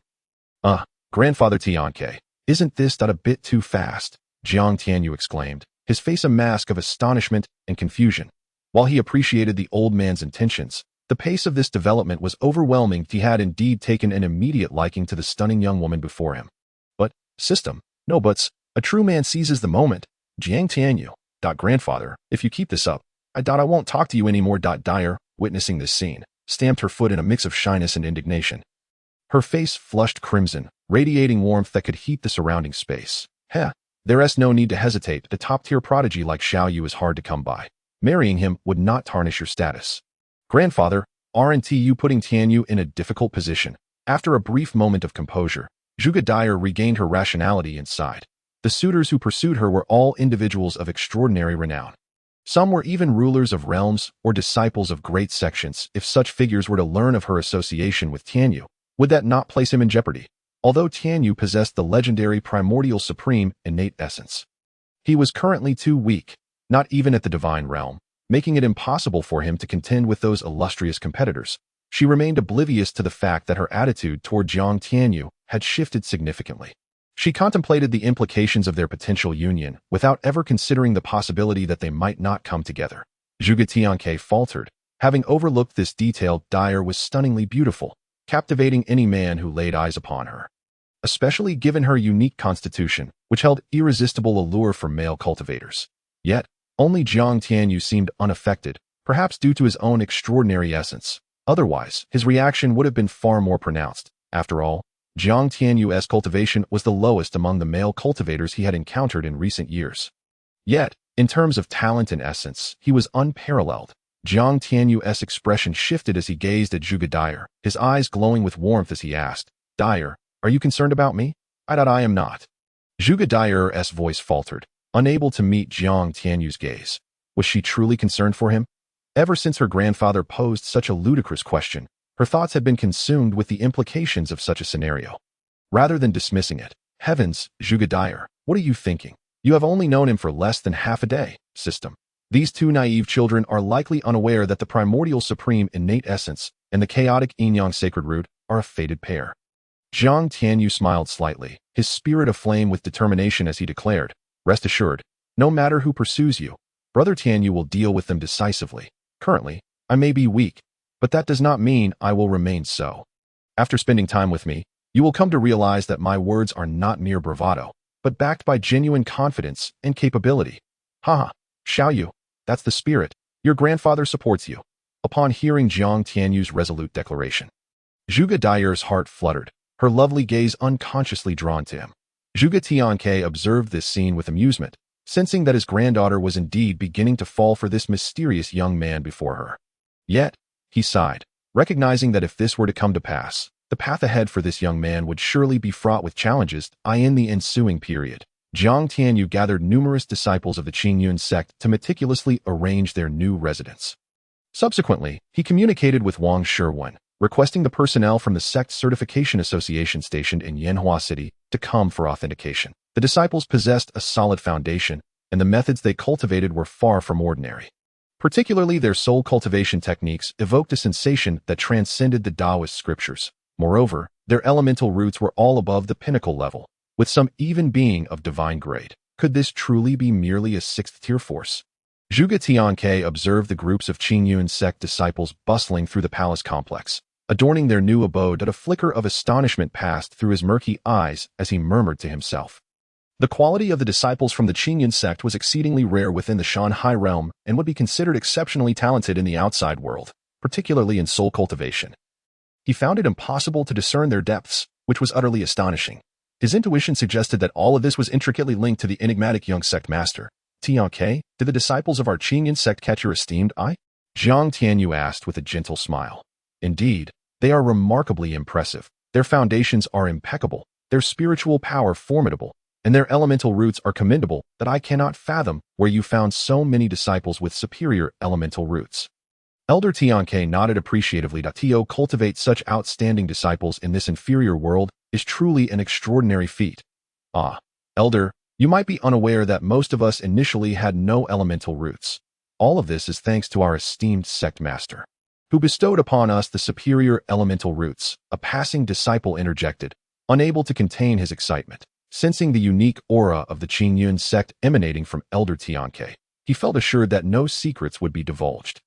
Speaker 1: Grandfather Tianke, isn't this a bit too fast? Jiang Tianyu exclaimed, his face a mask of astonishment and confusion. While he appreciated the old man's intentions, the pace of this development was overwhelming. He had indeed taken an immediate liking to the stunning young woman before him. But, system, no buts, a true man seizes the moment. Jiang Tianyu. Grandfather, if you keep this up, I won't talk to you anymore. Dair, witnessing this scene, stamped her foot in a mix of shyness and indignation. Her face flushed crimson, radiating warmth that could heat the surrounding space. There's no need to hesitate. The top-tier prodigy like Xiaoyu is hard to come by. Marrying him would not tarnish your status. Grandfather, aren't you putting Tianyu in a difficult position? After a brief moment of composure, Zhuge Dair regained her rationality and sighed. The suitors who pursued her were all individuals of extraordinary renown. Some were even rulers of realms or disciples of great sections. If such figures were to learn of her association with Tianyu, would that not place him in jeopardy? Although Tianyu possessed the legendary primordial supreme innate essence, he was currently too weak, not even at the divine realm, making it impossible for him to contend with those illustrious competitors. She remained oblivious to the fact that her attitude toward Jiang Tianyu had shifted significantly. She contemplated the implications of their potential union without ever considering the possibility that they might not come together. Zhuge Tianke faltered. Having overlooked this detail, Dair was stunningly beautiful, captivating any man who laid eyes upon her, especially given her unique constitution, which held irresistible allure for male cultivators. Yet, only Jiang Tianyu seemed unaffected, perhaps due to his own extraordinary essence. Otherwise, his reaction would have been far more pronounced. After all, Jiang Tianyu's cultivation was the lowest among the male cultivators he had encountered in recent years. Yet, in terms of talent and essence, he was unparalleled. Jiang Tianyu's expression shifted as he gazed at Zhuge Dair, his eyes glowing with warmth as he asked, "Dair, are you concerned about me?" I am not. Zhuge Dair's voice faltered, unable to meet Jiang Tianyu's gaze. Was she truly concerned for him? Ever since her grandfather posed such a ludicrous question, her thoughts had been consumed with the implications of such a scenario. Rather than dismissing it, "Heavens, Zhuge Dair, what are you thinking? You have only known him for less than half a day, system. These two naive children are likely unaware that the primordial supreme innate essence and the chaotic Qingyun sacred root are a fated pair." Jiang Tianyu smiled slightly, his spirit aflame with determination as he declared, "Rest assured, no matter who pursues you, Brother Tianyu will deal with them decisively. Currently, I may be weak, but that does not mean I will remain so. After spending time with me, you will come to realize that my words are not mere bravado, but backed by genuine confidence and capability." Xiaoyu, that's the spirit. Your grandfather supports you. Upon hearing Jiang Tianyu's resolute declaration, Zhuge Dair's heart fluttered, her lovely gaze unconsciously drawn to him. Zhuge Tianke observed this scene with amusement, sensing that his granddaughter was indeed beginning to fall for this mysterious young man before her. Yet, he sighed, recognizing that if this were to come to pass, the path ahead for this young man would surely be fraught with challenges. In the ensuing period, Jiang Tianyu gathered numerous disciples of the Qingyun Sect to meticulously arrange their new residence. Subsequently, he communicated with Wang Shiwen, requesting the personnel from the Sect Certification Association stationed in Yanhua City to come for authentication. The disciples possessed a solid foundation, and the methods they cultivated were far from ordinary. Particularly their soul cultivation techniques evoked a sensation that transcended the Taoist scriptures. Moreover, their elemental roots were all above the pinnacle level, with some even being of divine grade. Could this truly be merely a sixth-tier force? Zhuge Tianke observed the groups of Qingyun Sect disciples bustling through the palace complex, adorning their new abode, that a flicker of astonishment passed through his murky eyes as he murmured to himself. The quality of the disciples from the Qingyun Sect was exceedingly rare within the Shanhai realm and would be considered exceptionally talented in the outside world, particularly in soul cultivation. He found it impossible to discern their depths, which was utterly astonishing. His intuition suggested that all of this was intricately linked to the enigmatic young sect master. Tianke, did the disciples of our Qingyun Sect catch your esteemed eye? Jiang Tianyu asked with a gentle smile. Indeed, they are remarkably impressive. Their foundations are impeccable, their spiritual power formidable, and their elemental roots are commendable, that I cannot fathom where you found so many disciples with superior elemental roots. Elder Tianke nodded appreciatively. To cultivate such outstanding disciples in this inferior world is truly an extraordinary feat. Ah, Elder, you might be unaware that most of us initially had no elemental roots. All of this is thanks to our esteemed sect master, who bestowed upon us the superior elemental roots. A passing disciple interjected, unable to contain his excitement. Sensing the unique aura of the Qingyun Sect emanating from Elder Tianke, he felt assured that no secrets would be divulged.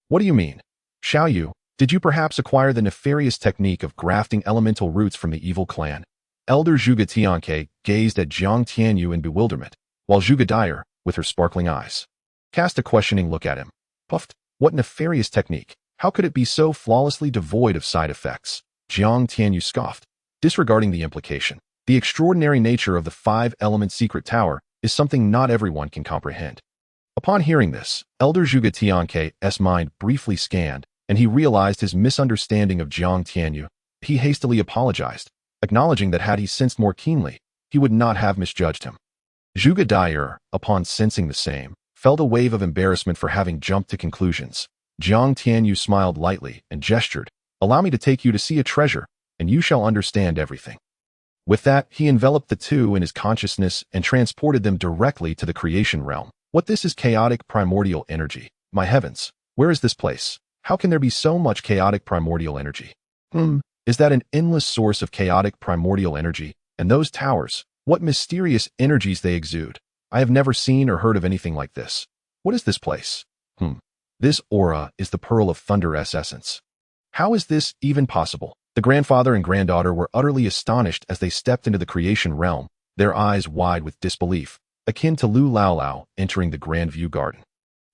Speaker 1: What do you mean? Xiaoyu, did you perhaps acquire the nefarious technique of grafting elemental roots from the evil clan? Elder Zhuge Tianke gazed at Jiang Tianyu in bewilderment, while Zhuge Dyer, with her sparkling eyes, cast a questioning look at him. Puffed, what nefarious technique? How could it be so flawlessly devoid of side effects? Jiang Tianyu scoffed, disregarding the implication. The extraordinary nature of the five-element secret tower is something not everyone can comprehend. Upon hearing this, Elder Zhuge Tianke's mind briefly scanned, and he realized his misunderstanding of Jiang Tianyu. He hastily apologized, acknowledging that had he sensed more keenly, he would not have misjudged him. Zhuge Dyer, upon sensing the same, felt a wave of embarrassment for having jumped to conclusions. Jiang Tianyu smiled lightly and gestured, "Allow me to take you to see a treasure, and you shall understand everything." With that, he enveloped the two in his consciousness and transported them directly to the creation realm. What this is chaotic primordial energy. My heavens, where is this place? How can there be so much chaotic primordial energy? Is that an endless source of chaotic primordial energy? And those towers, what mysterious energies they exude. I have never seen or heard of anything like this. What is this place? This aura is the pearl of Thunder's essence. How is this even possible? The grandfather and granddaughter were utterly astonished as they stepped into the creation realm, their eyes wide with disbelief, akin to Lu Laolao entering the Grand View Garden.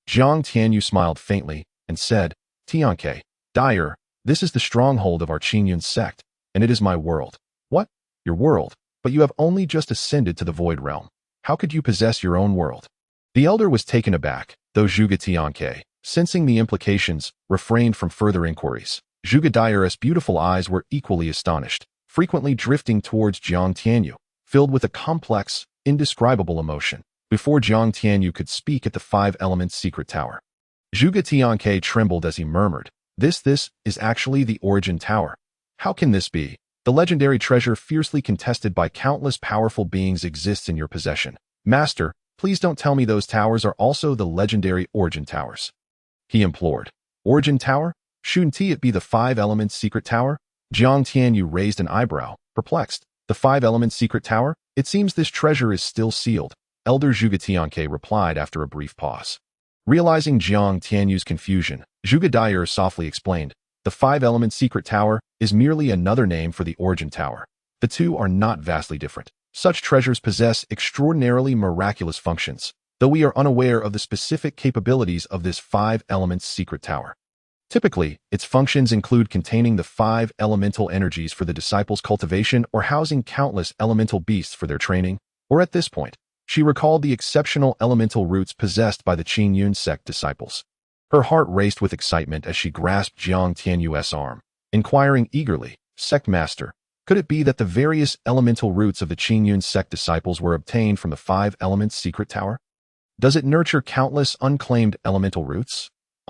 Speaker 1: Jiang Tianyu smiled faintly and said, "Tianke, Dyer, this is the stronghold of our Qingyun Sect, and it is my world." "What? Your world? But you have only just ascended to the Void Realm. How could you possess your own world?" The elder was taken aback, though Zhuge Tianke, sensing the implications, refrained from further inquiries. Zhuge Dyer's beautiful eyes were equally astonished, frequently drifting towards Jiang Tianyu, filled with a complex, indescribable emotion, before Jiang Tianyu could speak at the five-element secret tower. Zhuge Tianke trembled as he murmured, This is actually the origin tower. How can this be? The legendary treasure fiercely contested by countless powerful beings exists in your possession. Master, please don't tell me those towers are also the legendary origin towers," he implored. Origin tower? Shouldn't it be the five-element secret tower? Jiang Tianyu raised an eyebrow, perplexed. The five-element secret tower? It seems this treasure is still sealed, Elder Zhuge Tianke replied after a brief pause. Realizing Jiang Tianyu's confusion, Zhuge Dyer softly explained, "The five-element secret tower is merely another name for the origin tower. The two are not vastly different. Such treasures possess extraordinarily miraculous functions, though we are unaware of the specific capabilities of this five-element secret tower. Typically, its functions include containing the five elemental energies for the disciples' cultivation or housing countless elemental beasts for their training, or at this point, she recalled the exceptional elemental roots possessed by the Qingyun Sect disciples. Her heart raced with excitement as she grasped Jiang Tianyu's arm, inquiring eagerly, "Sect Master, could it be that the various elemental roots of the Qingyun Sect disciples were obtained from the five-element secret tower? Does it nurture countless unclaimed elemental roots?"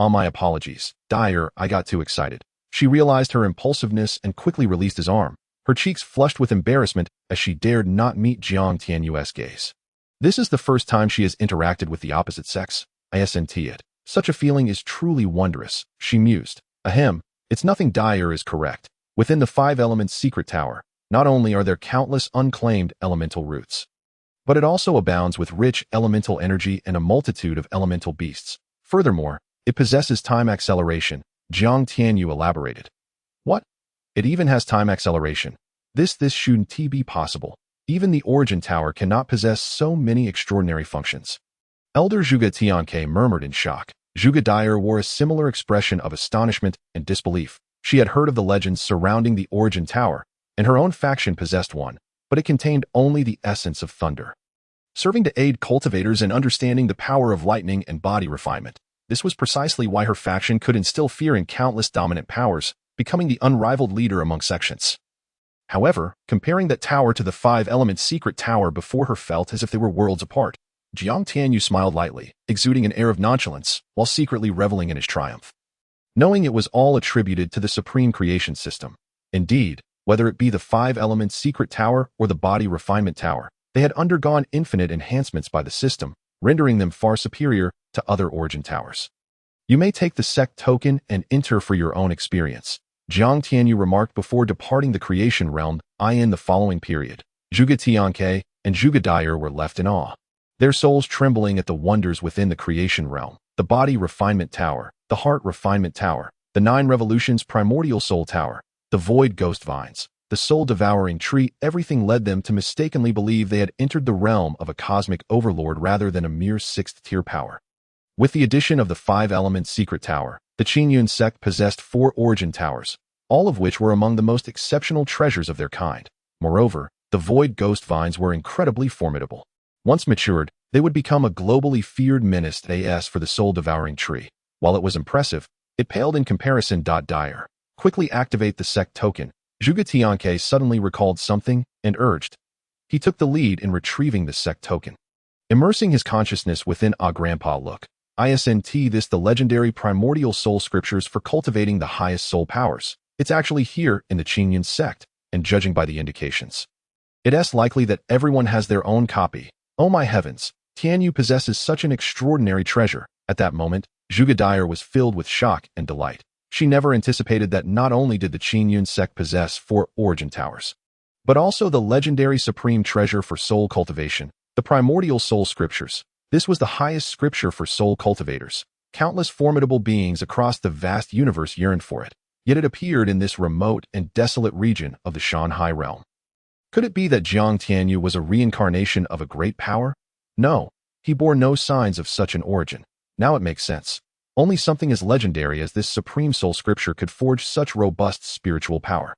Speaker 1: My apologies. Dyer, I got too excited. She realized her impulsiveness and quickly released his arm, her cheeks flushed with embarrassment as she dared not meet Jiang Tianyu's gaze. This is the first time she has interacted with the opposite sex. Isn't it? Such a feeling is truly wondrous, she mused. Ahem, it's nothing. Dyer is correct. Within the five elements secret tower, not only are there countless unclaimed elemental roots, but it also abounds with rich elemental energy and a multitude of elemental beasts. Furthermore, it possesses time acceleration, Jiang Tianyu elaborated. What? It even has time acceleration. This shouldn't be possible. Even the origin tower cannot possess so many extraordinary functions. Elder Zhuge Tianke murmured in shock. Zhuge Dyer wore a similar expression of astonishment and disbelief. She had heard of the legends surrounding the origin tower, and her own faction possessed one, but it contained only the essence of thunder, serving to aid cultivators in understanding the power of lightning and body refinement. This was precisely why her faction could instill fear in countless dominant powers, becoming the unrivaled leader among sections. However, comparing that tower to the five-element secret tower before her felt as if they were worlds apart. Jiang Tianyu smiled lightly, exuding an air of nonchalance, while secretly reveling in his triumph, knowing it was all attributed to the supreme creation system. Indeed, whether it be the five-element secret tower or the body refinement tower, they had undergone infinite enhancements by the system, rendering them far superior to other origin towers. You may take the sect token and enter for your own experience, Jiang Tianyu remarked before departing the creation realm. In the following period, Zhuge Tianke and Zhuge Dyer were left in awe, their souls trembling at the wonders within the creation realm, the body refinement tower, the heart refinement tower, the 9 revolutions primordial soul tower, the void ghost vines, the soul devouring tree. Everything led them to mistakenly believe they had entered the realm of a cosmic overlord rather than a mere 6th-tier power. With the addition of the 5-element secret tower, the Qingyun Sect possessed 4 origin towers, all of which were among the most exceptional treasures of their kind. Moreover, the void ghost vines were incredibly formidable. Once matured, they would become a globally feared menace for the soul-devouring tree. While it was impressive, it paled in comparison. Dyer, quickly activate the sect token. Zhuge Tianke suddenly recalled something and urged. He took the lead in retrieving the sect token, immersing his consciousness within a grandpa look. This the legendary primordial soul scriptures for cultivating the highest soul powers. It's actually here in the Qingyun Sect, and judging by the indications, it's likely that everyone has their own copy. Oh my heavens, Tianyu possesses such an extraordinary treasure. At that moment, Zhuge Dyer was filled with shock and delight. She never anticipated that not only did the Qingyun Sect possess 4 origin towers, but also the legendary supreme treasure for soul cultivation, the primordial soul scriptures. This was the highest scripture for soul cultivators. Countless formidable beings across the vast universe yearned for it, yet it appeared in this remote and desolate region of the Shanhai realm. Could it be that Jiang Tianyu was a reincarnation of a great power? No, he bore no signs of such an origin. Now it makes sense. Only something as legendary as this supreme soul scripture could forge such robust spiritual power.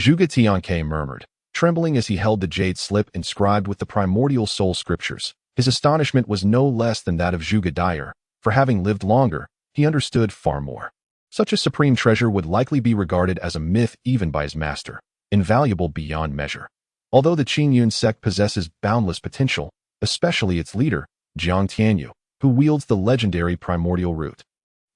Speaker 1: Zhuge Tianke murmured, trembling as he held the jade slip inscribed with the primordial soul scriptures. His astonishment was no less than that of Zhuge Dyer, for having lived longer, he understood far more. Such a supreme treasure would likely be regarded as a myth even by his master, invaluable beyond measure. Although the Qingyun Sect possesses boundless potential, especially its leader, Jiang Tianyu, who wields the legendary primordial root,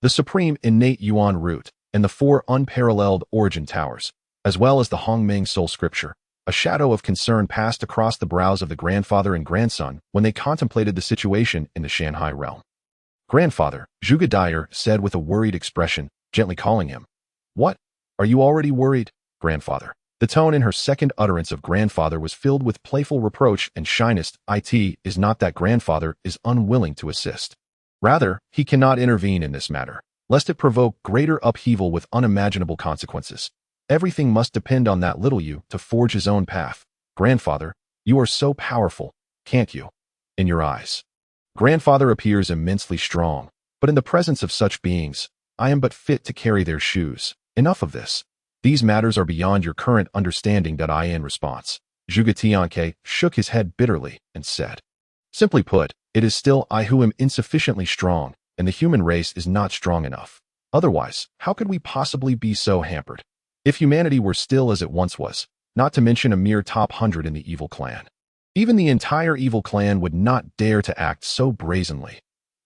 Speaker 1: the supreme innate yuan root, and the 4 unparalleled origin towers, as well as the Hongmeng soul scripture, a shadow of concern passed across the brows of the grandfather and grandson when they contemplated the situation in the Shanhai realm. Grandfather, Zhuge Dyer said with a worried expression, gently calling him. What? Are you already worried, grandfather? The tone in her second utterance of grandfather was filled with playful reproach and shyness. It is not that grandfather is unwilling to assist. Rather, he cannot intervene in this matter, lest it provoke greater upheaval with unimaginable consequences. Everything must depend on that little you to forge his own path. Grandfather, you are so powerful, can't you? In your eyes. Grandfather appears immensely strong, but in the presence of such beings, I am but fit to carry their shoes. Enough of this. These matters are beyond your current understanding. In response, Zhuge Tianke shook his head bitterly and said, simply put, it is still I who am insufficiently strong, and the human race is not strong enough. Otherwise, how could we possibly be so hampered? If humanity were still as it once was, not to mention a mere top 100 in the evil clan, even the entire evil clan would not dare to act so brazenly.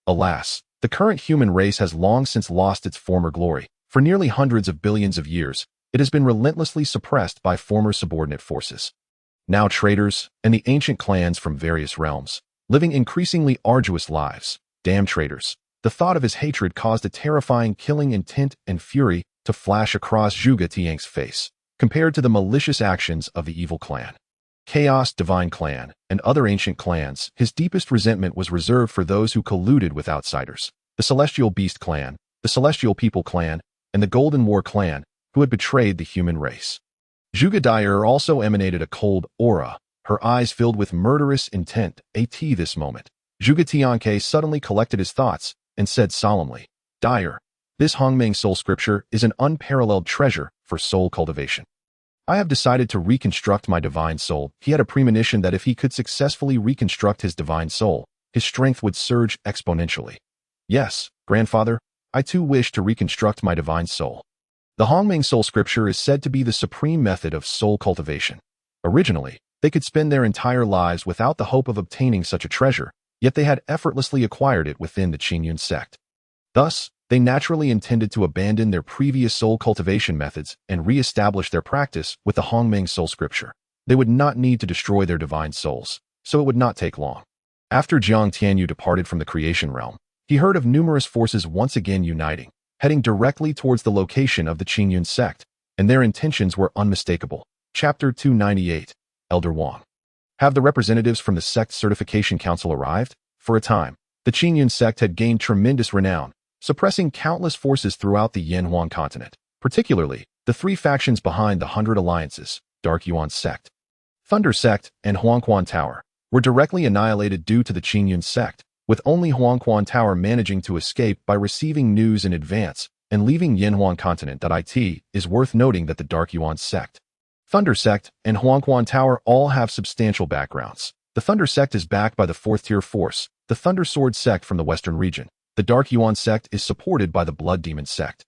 Speaker 1: Alas, The current human race has long since lost its former glory. For nearly hundreds of billions of years, it has been relentlessly suppressed by former subordinate forces. Now traders and the ancient clans from various realms, living increasingly arduous lives. Damn traders. The thought of his hatred caused a terrifying killing intent and fury to flash across Zhuge Tiang's face, compared to the malicious actions of the evil clan. Chaos Divine Clan and other ancient clans, his deepest resentment was reserved for those who colluded with outsiders. The Celestial Beast Clan, the Celestial People Clan, and the Golden War Clan, who had betrayed the human race. Zhuge Dyer also emanated a cold aura, her eyes filled with murderous intent. This moment, Zhuge Tianke suddenly collected his thoughts and said solemnly, Dyer, this Hongmeng soul scripture is an unparalleled treasure for soul cultivation. I have decided to reconstruct my divine soul. He had a premonition that if he could successfully reconstruct his divine soul, his strength would surge exponentially. Yes, grandfather, I too wish to reconstruct my divine soul. The Hongmeng soul scripture is said to be the supreme method of soul cultivation. Originally, they could spend their entire lives without the hope of obtaining such a treasure, yet they had effortlessly acquired it within the Qingyun Sect. Thus, they naturally intended to abandon their previous soul cultivation methods and re-establish their practice with the Hongmeng soul scripture. They would not need to destroy their divine souls, so it would not take long. After Jiang Tianyu departed from the creation realm, he heard of numerous forces once again uniting, heading directly towards the location of the Qingyun Sect, and their intentions were unmistakable. Chapter 298, Elder Wang. Have the representatives from the Sect Certification Council arrived? For a time, the Qingyun Sect had gained tremendous renown, suppressing countless forces throughout the Yanhuang continent, particularly the three factions behind the 100 Alliances, Dark Yuan Sect, Thunder Sect, and Huangquan Tower, were directly annihilated due to the Qingyun Sect, with only Huangquan Tower managing to escape by receiving news in advance and leaving Yanhuang continent. It is worth noting that the Dark Yuan Sect, Thunder Sect, and Huangquan Tower all have substantial backgrounds. The Thunder Sect is backed by the 4th tier force, the Thunder Sword Sect from the Western region. The Dark Yuan Sect is supported by the Blood Demon Sect,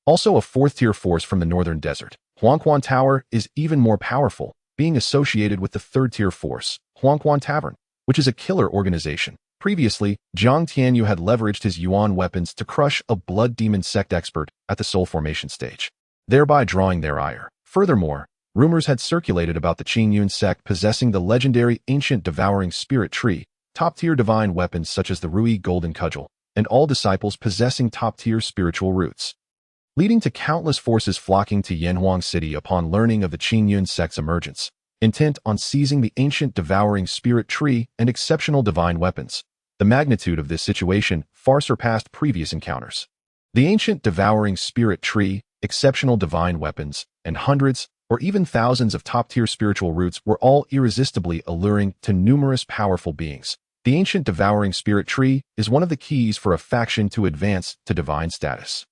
Speaker 1: also a 4th tier force from the Northern Desert. Huangquan Tower is even more powerful, being associated with the 3rd tier force, Huangquan Tavern, which is a killer organization. Previously, Jiang Tianyu had leveraged his Yuan weapons to crush a Blood Demon Sect expert at the soul formation stage, thereby drawing their ire. Furthermore, rumors had circulated about the Qingyun Sect possessing the legendary ancient devouring spirit tree, top-tier divine weapons such as the Ruyi golden cudgel, and all disciples possessing top-tier spiritual roots, leading to countless forces flocking to Yanhuang City upon learning of the Qingyun Sect's emergence, intent on seizing the ancient devouring spirit tree and exceptional divine weapons. The magnitude of this situation far surpassed previous encounters. The ancient devouring spirit tree, exceptional divine weapons, and hundreds or even thousands of top-tier spiritual roots were all irresistibly alluring to numerous powerful beings. The ancient devouring spirit tree is one of the keys for a faction to advance to divine status.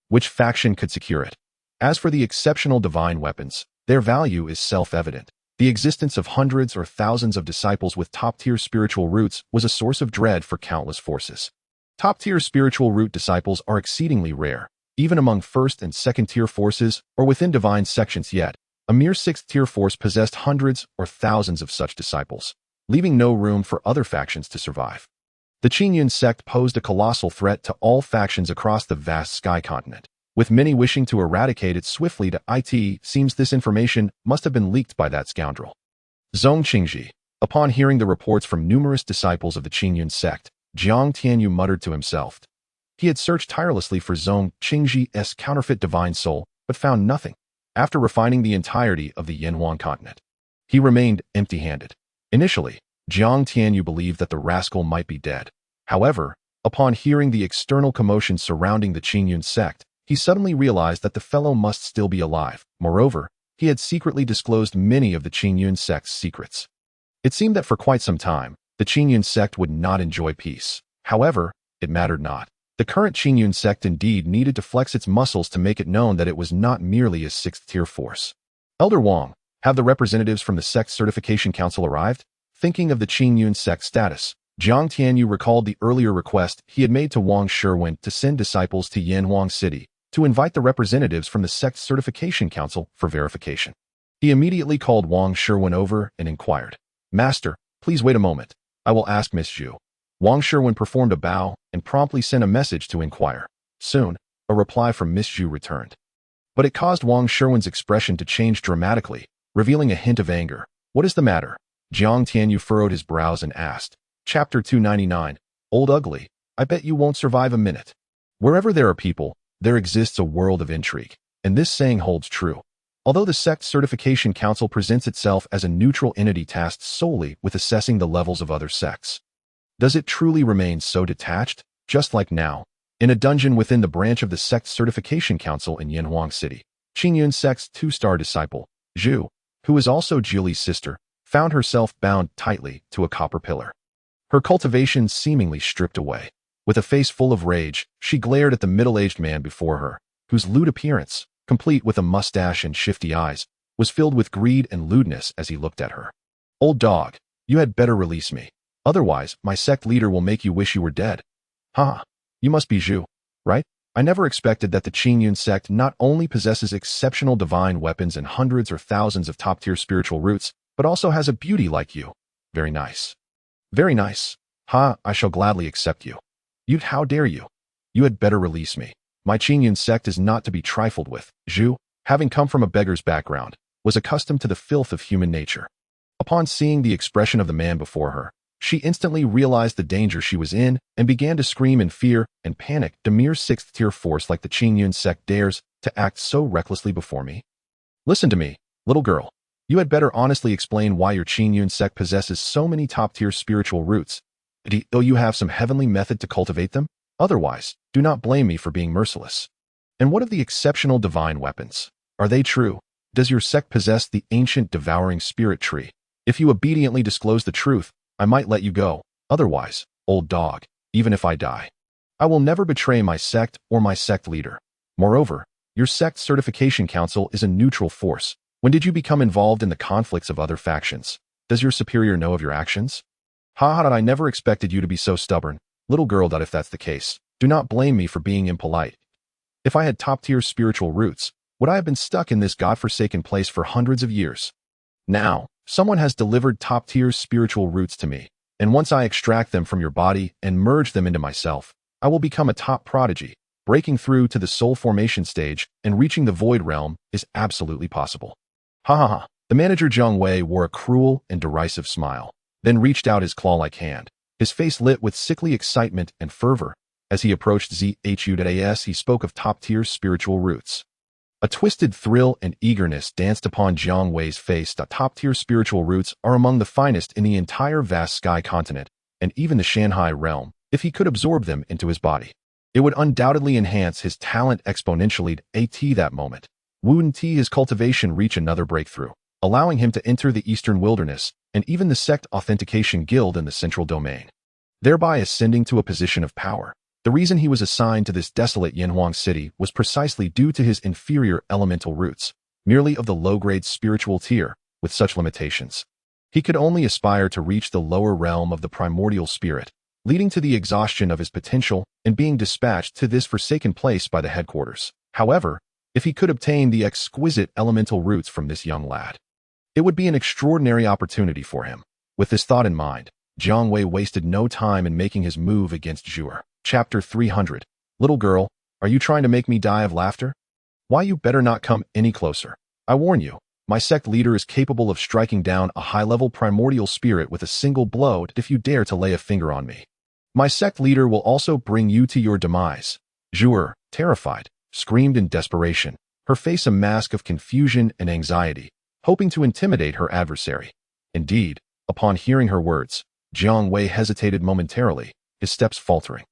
Speaker 1: Which faction could secure it? As for the exceptional divine weapons, their value is self-evident. The existence of hundreds or thousands of disciples with top-tier spiritual roots was a source of dread for countless forces. Top-tier spiritual root disciples are exceedingly rare, even among 1st and 2nd tier forces or within divine sections, yet a mere 6th tier force possessed hundreds or thousands of such disciples, leaving no room for other factions to survive. The Qingyun Sect posed a colossal threat to all factions across the vast sky continent, with many wishing to eradicate it swiftly. It seems this information must have been leaked by that scoundrel. Zhong Qingji. Upon hearing the reports from numerous disciples of the Qingyun Sect, Jiang Tianyu muttered to himself. He had searched tirelessly for Zhong Qingji's counterfeit divine soul, but found nothing. After refining the entirety of the Yanhuang continent, he remained empty-handed. Initially, Jiang Tianyu believed that the rascal might be dead. However, upon hearing the external commotion surrounding the Qingyun Sect, he suddenly realized that the fellow must still be alive. Moreover, he had secretly disclosed many of the Qingyun Sect's secrets. It seemed that for quite some time, the Qingyun Sect would not enjoy peace. However, it mattered not. The current Qingyun Sect indeed needed to flex its muscles to make it known that it was not merely a 6th tier force. Elder Wang, have the representatives from the Sect Certification Council arrived? Thinking of the Qingyun Sect status, Jiang Tianyu recalled the earlier request he had made to Wang Sherwin to send disciples to Yanhuang City to invite the representatives from the Sect Certification Council for verification. He immediately called Wang Sherwin over and inquired, Master, please wait a moment. I will ask Miss Zhu. Wang Sherwin performed a bow and promptly sent a message to inquire. Soon, a reply from Miss Zhu returned. But it caused Wang Sherwin's expression to change dramatically, revealing a hint of anger. What is the matter? Jiang Tianyu furrowed his brows and asked. Chapter 299. Old Ugly, I bet you won't survive a minute. Wherever there are people, there exists a world of intrigue, and this saying holds true. Although the Sect Certification Council presents itself as a neutral entity tasked solely with assessing the levels of other sects, does it truly remain so detached? Just like now, in a dungeon within the branch of the Sect Certification Council in Yanhuang City, Qingyun Sect's two-star disciple, Zhu, who is also Julie's sister, found herself bound tightly to a copper pillar. Her cultivation seemingly stripped away. With a face full of rage, she glared at the middle-aged man before her, whose lewd appearance, complete with a mustache and shifty eyes, was filled with greed and lewdness as he looked at her. Old dog, you had better release me. Otherwise, my sect leader will make you wish you were dead. Ha! You must be Zhu, right? I never expected that the Qingyun Sect not only possesses exceptional divine weapons and hundreds or thousands of top-tier spiritual roots, but also has a beauty like you. Very nice. Very nice. Ha, I shall gladly accept you. How dare you? You had better release me. My Qingyun Sect is not to be trifled with. Zhu, having come from a beggar's background, was accustomed to the filth of human nature. Upon seeing the expression of the man before her, she instantly realized the danger she was in and began to scream in fear and panic. The mere sixth-tier force like the Qingyun Sect dares to act so recklessly before me? Listen to me, little girl. You had better honestly explain why your Qingyun Sect possesses so many top-tier spiritual roots. Do you have some heavenly method to cultivate them? Otherwise, do not blame me for being merciless. And what of the exceptional divine weapons? Are they true? Does your sect possess the ancient devouring spirit tree? If you obediently disclose the truth, I might let you go. Otherwise, old dog, even if I die, I will never betray my sect or my sect leader. Moreover, your sect certification council is a neutral force. When did you become involved in the conflicts of other factions? Does your superior know of your actions? I never expected you to be so stubborn. Little girl, if that's the case, do not blame me for being impolite. If I had top-tier spiritual roots, would I have been stuck in this godforsaken place for hundreds of years? Now, someone has delivered top-tier spiritual roots to me, and once I extract them from your body and merge them into myself, I will become a top prodigy. Breaking through to the soul formation stage and reaching the void realm is absolutely possible. The manager Zhang Wei wore a cruel and derisive smile, then reached out his claw-like hand, his face lit with sickly excitement and fervor. As he approached Zhu.as, he spoke of top-tier spiritual roots. A twisted thrill and eagerness danced upon Zhang Wei's face. Top-tier spiritual roots are among the finest in the entire vast sky continent, and even the Shanghai realm, if he could absorb them into his body. It would undoubtedly enhance his talent exponentially. At that moment, wouldn't his cultivation reach another breakthrough, allowing him to enter the Eastern Wilderness and even the Sect Authentication Guild in the Central Domain, thereby ascending to a position of power. The reason he was assigned to this desolate Yanhuang city was precisely due to his inferior elemental roots, merely of the low-grade spiritual tier. With such limitations, he could only aspire to reach the lower realm of the primordial spirit, leading to the exhaustion of his potential and being dispatched to this forsaken place by the headquarters. However, if he could obtain the exquisite elemental roots from this young lad, it would be an extraordinary opportunity for him. With this thought in mind, Zhang Wei wasted no time in making his move against Zhu. Chapter 300. Little girl, are you trying to make me die of laughter? Why, you better not come any closer. I warn you, my sect leader is capable of striking down a high-level primordial spirit with a single blow if you dare to lay a finger on me. My sect leader will also bring you to your demise. Zhu, terrified, screamed in desperation, her face a mask of confusion and anxiety, hoping to intimidate her adversary. Indeed, upon hearing her words, Zhang Wei hesitated momentarily, his steps faltering.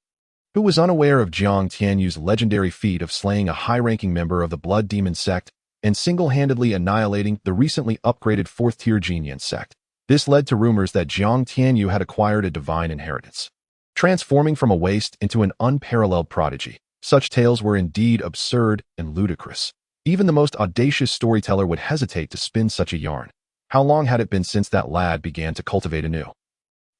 Speaker 1: Who was unaware of Jiang Tianyu's legendary feat of slaying a high-ranking member of the Blood Demon Sect and single-handedly annihilating the recently upgraded 4th-tier Qingyun Sect. This led to rumors that Jiang Tianyu had acquired a divine inheritance, transforming from a waste into an unparalleled prodigy. Such tales were indeed absurd and ludicrous. Even the most audacious storyteller would hesitate to spin such a yarn. How long had it been since that lad began to cultivate anew?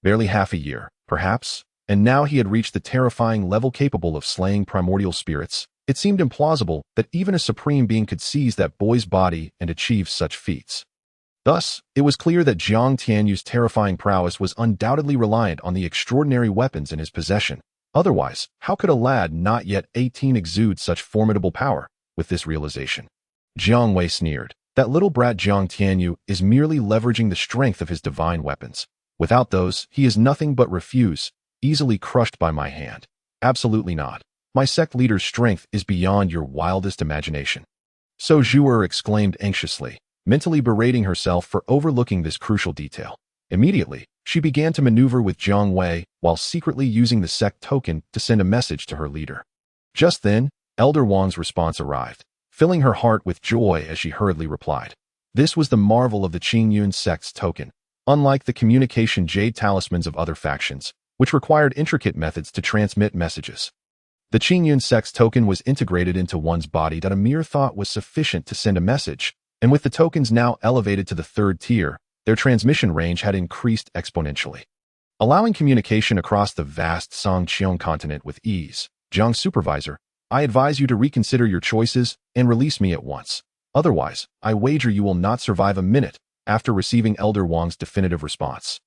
Speaker 1: Barely half a year, perhaps, and now he had reached the terrifying level capable of slaying primordial spirits. It seemed implausible that even a supreme being could seize that boy's body and achieve such feats. Thus, it was clear that Jiang Tianyu's terrifying prowess was undoubtedly reliant on the extraordinary weapons in his possession. Otherwise, how could a lad not yet 18 exude such formidable power? With this realization, Jiang Wei sneered. That little brat Jiang Tianyu is merely leveraging the strength of his divine weapons. Without those, he is nothing but refuse, easily crushed by my hand. Absolutely not. My sect leader's strength is beyond your wildest imagination. So Zhu'er exclaimed anxiously, mentally berating herself for overlooking this crucial detail. Immediately, she began to maneuver with Jiang Wei while secretly using the sect token to send a message to her leader. Just then, Elder Wang's response arrived, filling her heart with joy as she hurriedly replied. This was the marvel of the Qingyun Sect's token. Unlike the communication jade talismans of other factions, which required intricate methods to transmit messages, the Qingyun Sect's token was integrated into one's body that a mere thought was sufficient to send a message, and with the tokens now elevated to the third tier, their transmission range had increased exponentially, allowing communication across the vast Songqiong continent with ease. Jiang Supervisor, I advise you to reconsider your choices and release me at once. Otherwise, I wager you will not survive a minute after receiving Elder Wang's definitive response.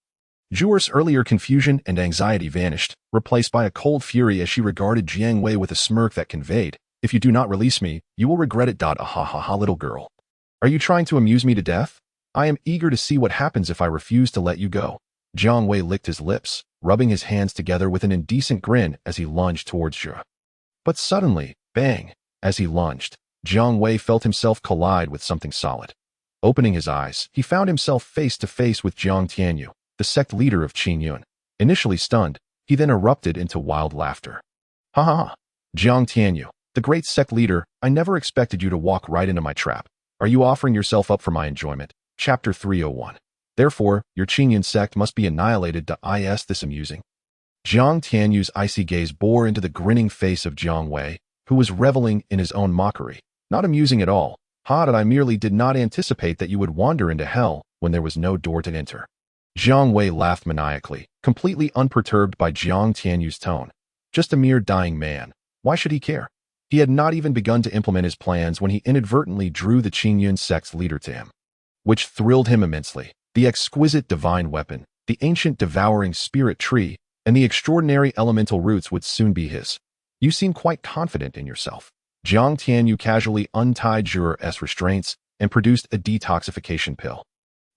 Speaker 1: Zhu'er's earlier confusion and anxiety vanished, replaced by a cold fury as she regarded Jiang Wei with a smirk that conveyed, if you do not release me, you will regret it. Ahahaha, little girl. Are you trying to amuse me to death? I am eager to see what happens if I refuse to let you go. Jiang Wei licked his lips, rubbing his hands together with an indecent grin as he lunged towards Zhu'er. But suddenly, bang, as he lunged, Jiang Wei felt himself collide with something solid. Opening his eyes, he found himself face to face with Jiang Tianyu, the sect leader of Qingyun. Initially stunned, he then erupted into wild laughter. Ha ha ha! Jiang Tianyu, the great sect leader, I never expected you to walk right into my trap. Are you offering yourself up for my enjoyment? Chapter 301. Therefore, your Qingyun sect must be annihilated. Is this amusing? Jiang Tianyu's icy gaze bore into the grinning face of Jiang Wei, who was reveling in his own mockery. Not amusing at all. I merely did not anticipate that you would wander into hell when there was no door to enter. Jiang Wei laughed maniacally, completely unperturbed by Jiang Tianyu's tone. Just a mere dying man. Why should he care? He had not even begun to implement his plans when he inadvertently drew the Qingyun Sect's leader to him, which thrilled him immensely. The exquisite divine weapon, the ancient devouring spirit tree, and the extraordinary elemental roots would soon be his. You seem quite confident in yourself. Jiang Tianyu casually untied Zhu'er's restraints and produced a detoxification pill,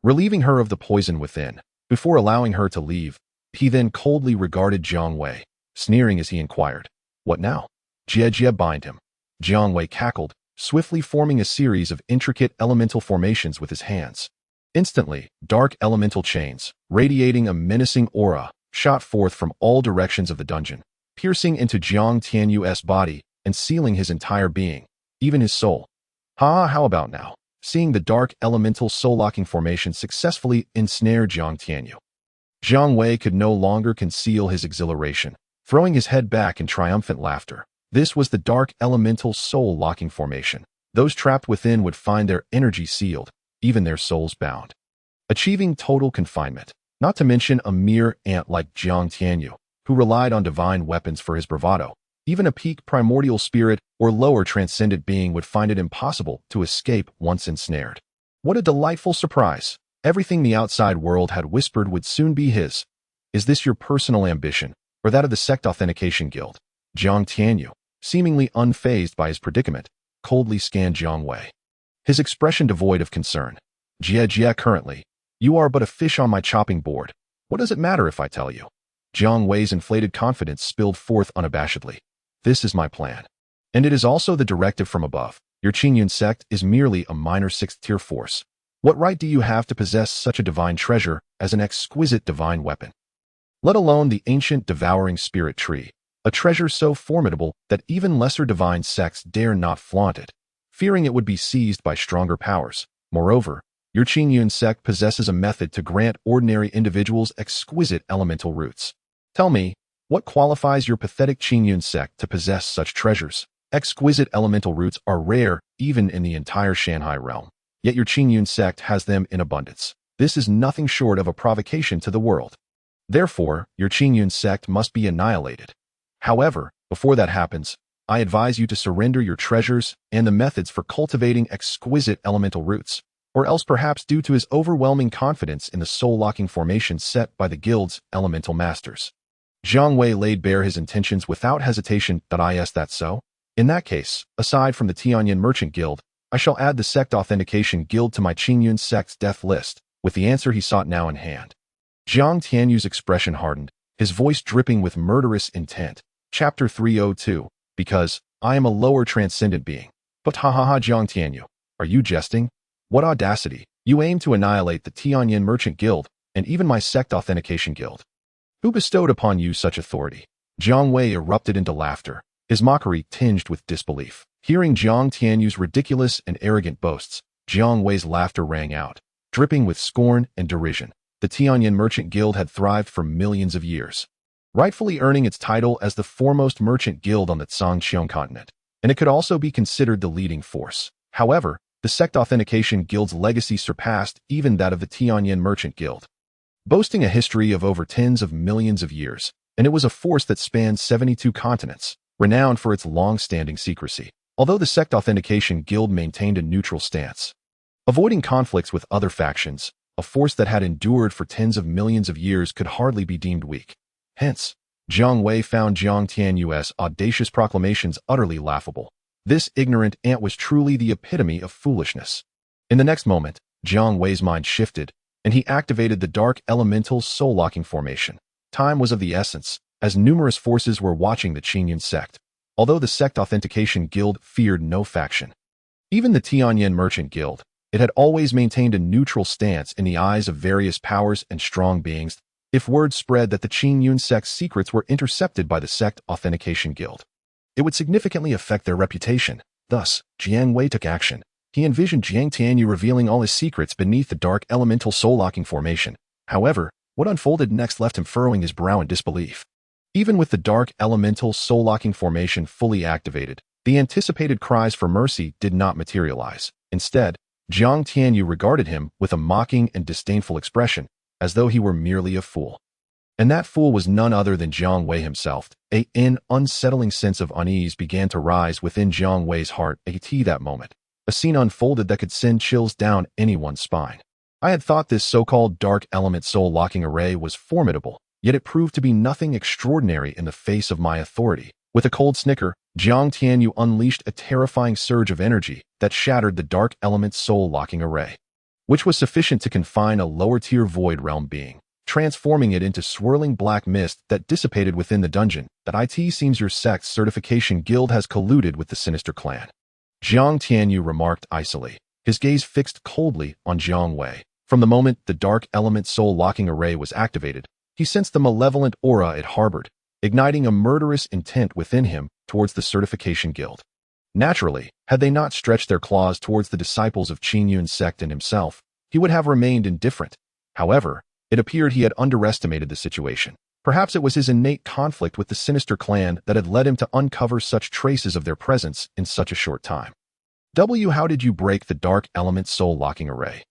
Speaker 1: relieving her of the poison within. Before allowing her to leave, he then coldly regarded Jiang Wei, sneering as he inquired, "What now?" "Jie bind him." Jiang Wei cackled, swiftly forming a series of intricate elemental formations with his hands. Instantly, dark elemental chains, radiating a menacing aura, shot forth from all directions of the dungeon, piercing into Jiang Tianyu's body and sealing his entire being, even his soul. How about now? Seeing the dark elemental soul-locking formation successfully ensnare Jiang Tianyu, Jiang Wei could no longer conceal his exhilaration, throwing his head back in triumphant laughter. This was the dark elemental soul-locking formation. Those trapped within would find their energy sealed, even their souls bound, achieving total confinement. Not to mention a mere ant like Jiang Tianyu, who relied on divine weapons for his bravado. Even a peak primordial spirit or lower transcendent being would find it impossible to escape once ensnared. What a delightful surprise! Everything the outside world had whispered would soon be his. Is this your personal ambition, or that of the Sect Authentication Guild? Jiang Tianyu, seemingly unfazed by his predicament, coldly scanned Jiang Wei, his expression devoid of concern. Jie, currently, you are but a fish on my chopping board. What does it matter if I tell you? Jiang Wei's inflated confidence spilled forth unabashedly. This is my plan. And it is also the directive from above. Your Qingyun sect is merely a minor 6th-tier force. What right do you have to possess such a divine treasure as an exquisite divine weapon? Let alone the ancient devouring spirit tree, a treasure so formidable that even lesser divine sects dare not flaunt it, fearing it would be seized by stronger powers. Moreover, your Qingyun sect possesses a method to grant ordinary individuals exquisite elemental roots. Tell me, what qualifies your pathetic Qingyun sect to possess such treasures? Exquisite elemental roots are rare even in the entire Shanghai realm, yet your Qingyun sect has them in abundance. This is nothing short of a provocation to the world. Therefore, your Qingyun sect must be annihilated. However, before that happens, I advise you to surrender your treasures and the methods for cultivating exquisite elemental roots. or else perhaps due to his overwhelming confidence in the soul-locking formation set by the guild's elemental masters. Jiang Wei laid bare his intentions without hesitation. Is that so? In that case, aside from the Tianyan Merchant Guild, I shall add the Sect Authentication Guild to my Qingyun Sect's death list, with the answer he sought now in hand. Jiang Tianyu's expression hardened, his voice dripping with murderous intent. Chapter 302, because I am a lower transcendent being. But Jiang Tianyu, are you jesting? What audacity! You aim to annihilate the Tianyan Merchant Guild, and even my Sect Authentication Guild. Who bestowed upon you such authority? Jiang Wei erupted into laughter, his mockery tinged with disbelief. Hearing Jiang Tianyu's ridiculous and arrogant boasts, Jiang Wei's laughter rang out, dripping with scorn and derision. The Tianyan Merchant Guild had thrived for millions of years, rightfully earning its title as the foremost merchant guild on the Zhangqiang continent, and it could also be considered the leading force. However, the Sect Authentication Guild's legacy surpassed even that of the Tianyan Merchant Guild, boasting a history of over tens of millions of years, and it was a force that spanned 72 continents, renowned for its long-standing secrecy. Although the Sect Authentication Guild maintained a neutral stance, avoiding conflicts with other factions, a force that had endured for tens of millions of years could hardly be deemed weak. Hence, Jiang Wei found Jiang Tianyu's audacious proclamations utterly laughable. This ignorant ant was truly the epitome of foolishness. In the next moment, Jiang Wei's mind shifted, and he activated the Dark Elemental Soul-Locking Formation. Time was of the essence, as numerous forces were watching the Qingyun Sect. Although the Sect Authentication Guild feared no faction, even the Tianyan Merchant Guild, it had always maintained a neutral stance in the eyes of various powers and strong beings. If word spread that the Qingyun Sect's secrets were intercepted by the Sect Authentication Guild, it would significantly affect their reputation. Thus, Jiang Wei took action. He envisioned Jiang Tianyu revealing all his secrets beneath the Dark Elemental Soul-Locking Formation. However, what unfolded next left him furrowing his brow in disbelief. Even with the Dark Elemental Soul-Locking Formation fully activated, the anticipated cries for mercy did not materialize. Instead, Jiang Tianyu regarded him with a mocking and disdainful expression, as though he were merely a fool. And that fool was none other than Jiang Wei himself. An unsettling sense of unease began to rise within Jiang Wei's heart. That moment, a scene unfolded that could send chills down anyone's spine. I had thought this so-called Dark Element Soul-Locking Array was formidable, yet it proved to be nothing extraordinary in the face of my authority. With a cold snicker, Jiang Tianyu unleashed a terrifying surge of energy that shattered the Dark Element Soul-Locking Array, which was sufficient to confine a lower-tier Void Realm being, transforming it into swirling black mist that dissipated within the dungeon. It seems your sect's certification guild has colluded with the sinister clan, Jiang Tianyu remarked icily, his gaze fixed coldly on Jiang Wei. From the moment the Dark Element Soul-Locking Array was activated, he sensed the malevolent aura it harbored, igniting a murderous intent within him towards the Certification Guild. Naturally, had they not stretched their claws towards the disciples of Qingyun Sect and himself, he would have remained indifferent. However, it appeared he had underestimated the situation. Perhaps it was his innate conflict with the sinister clan that had led him to uncover such traces of their presence in such a short time. How did you break the Dark Element Soul-Locking Array?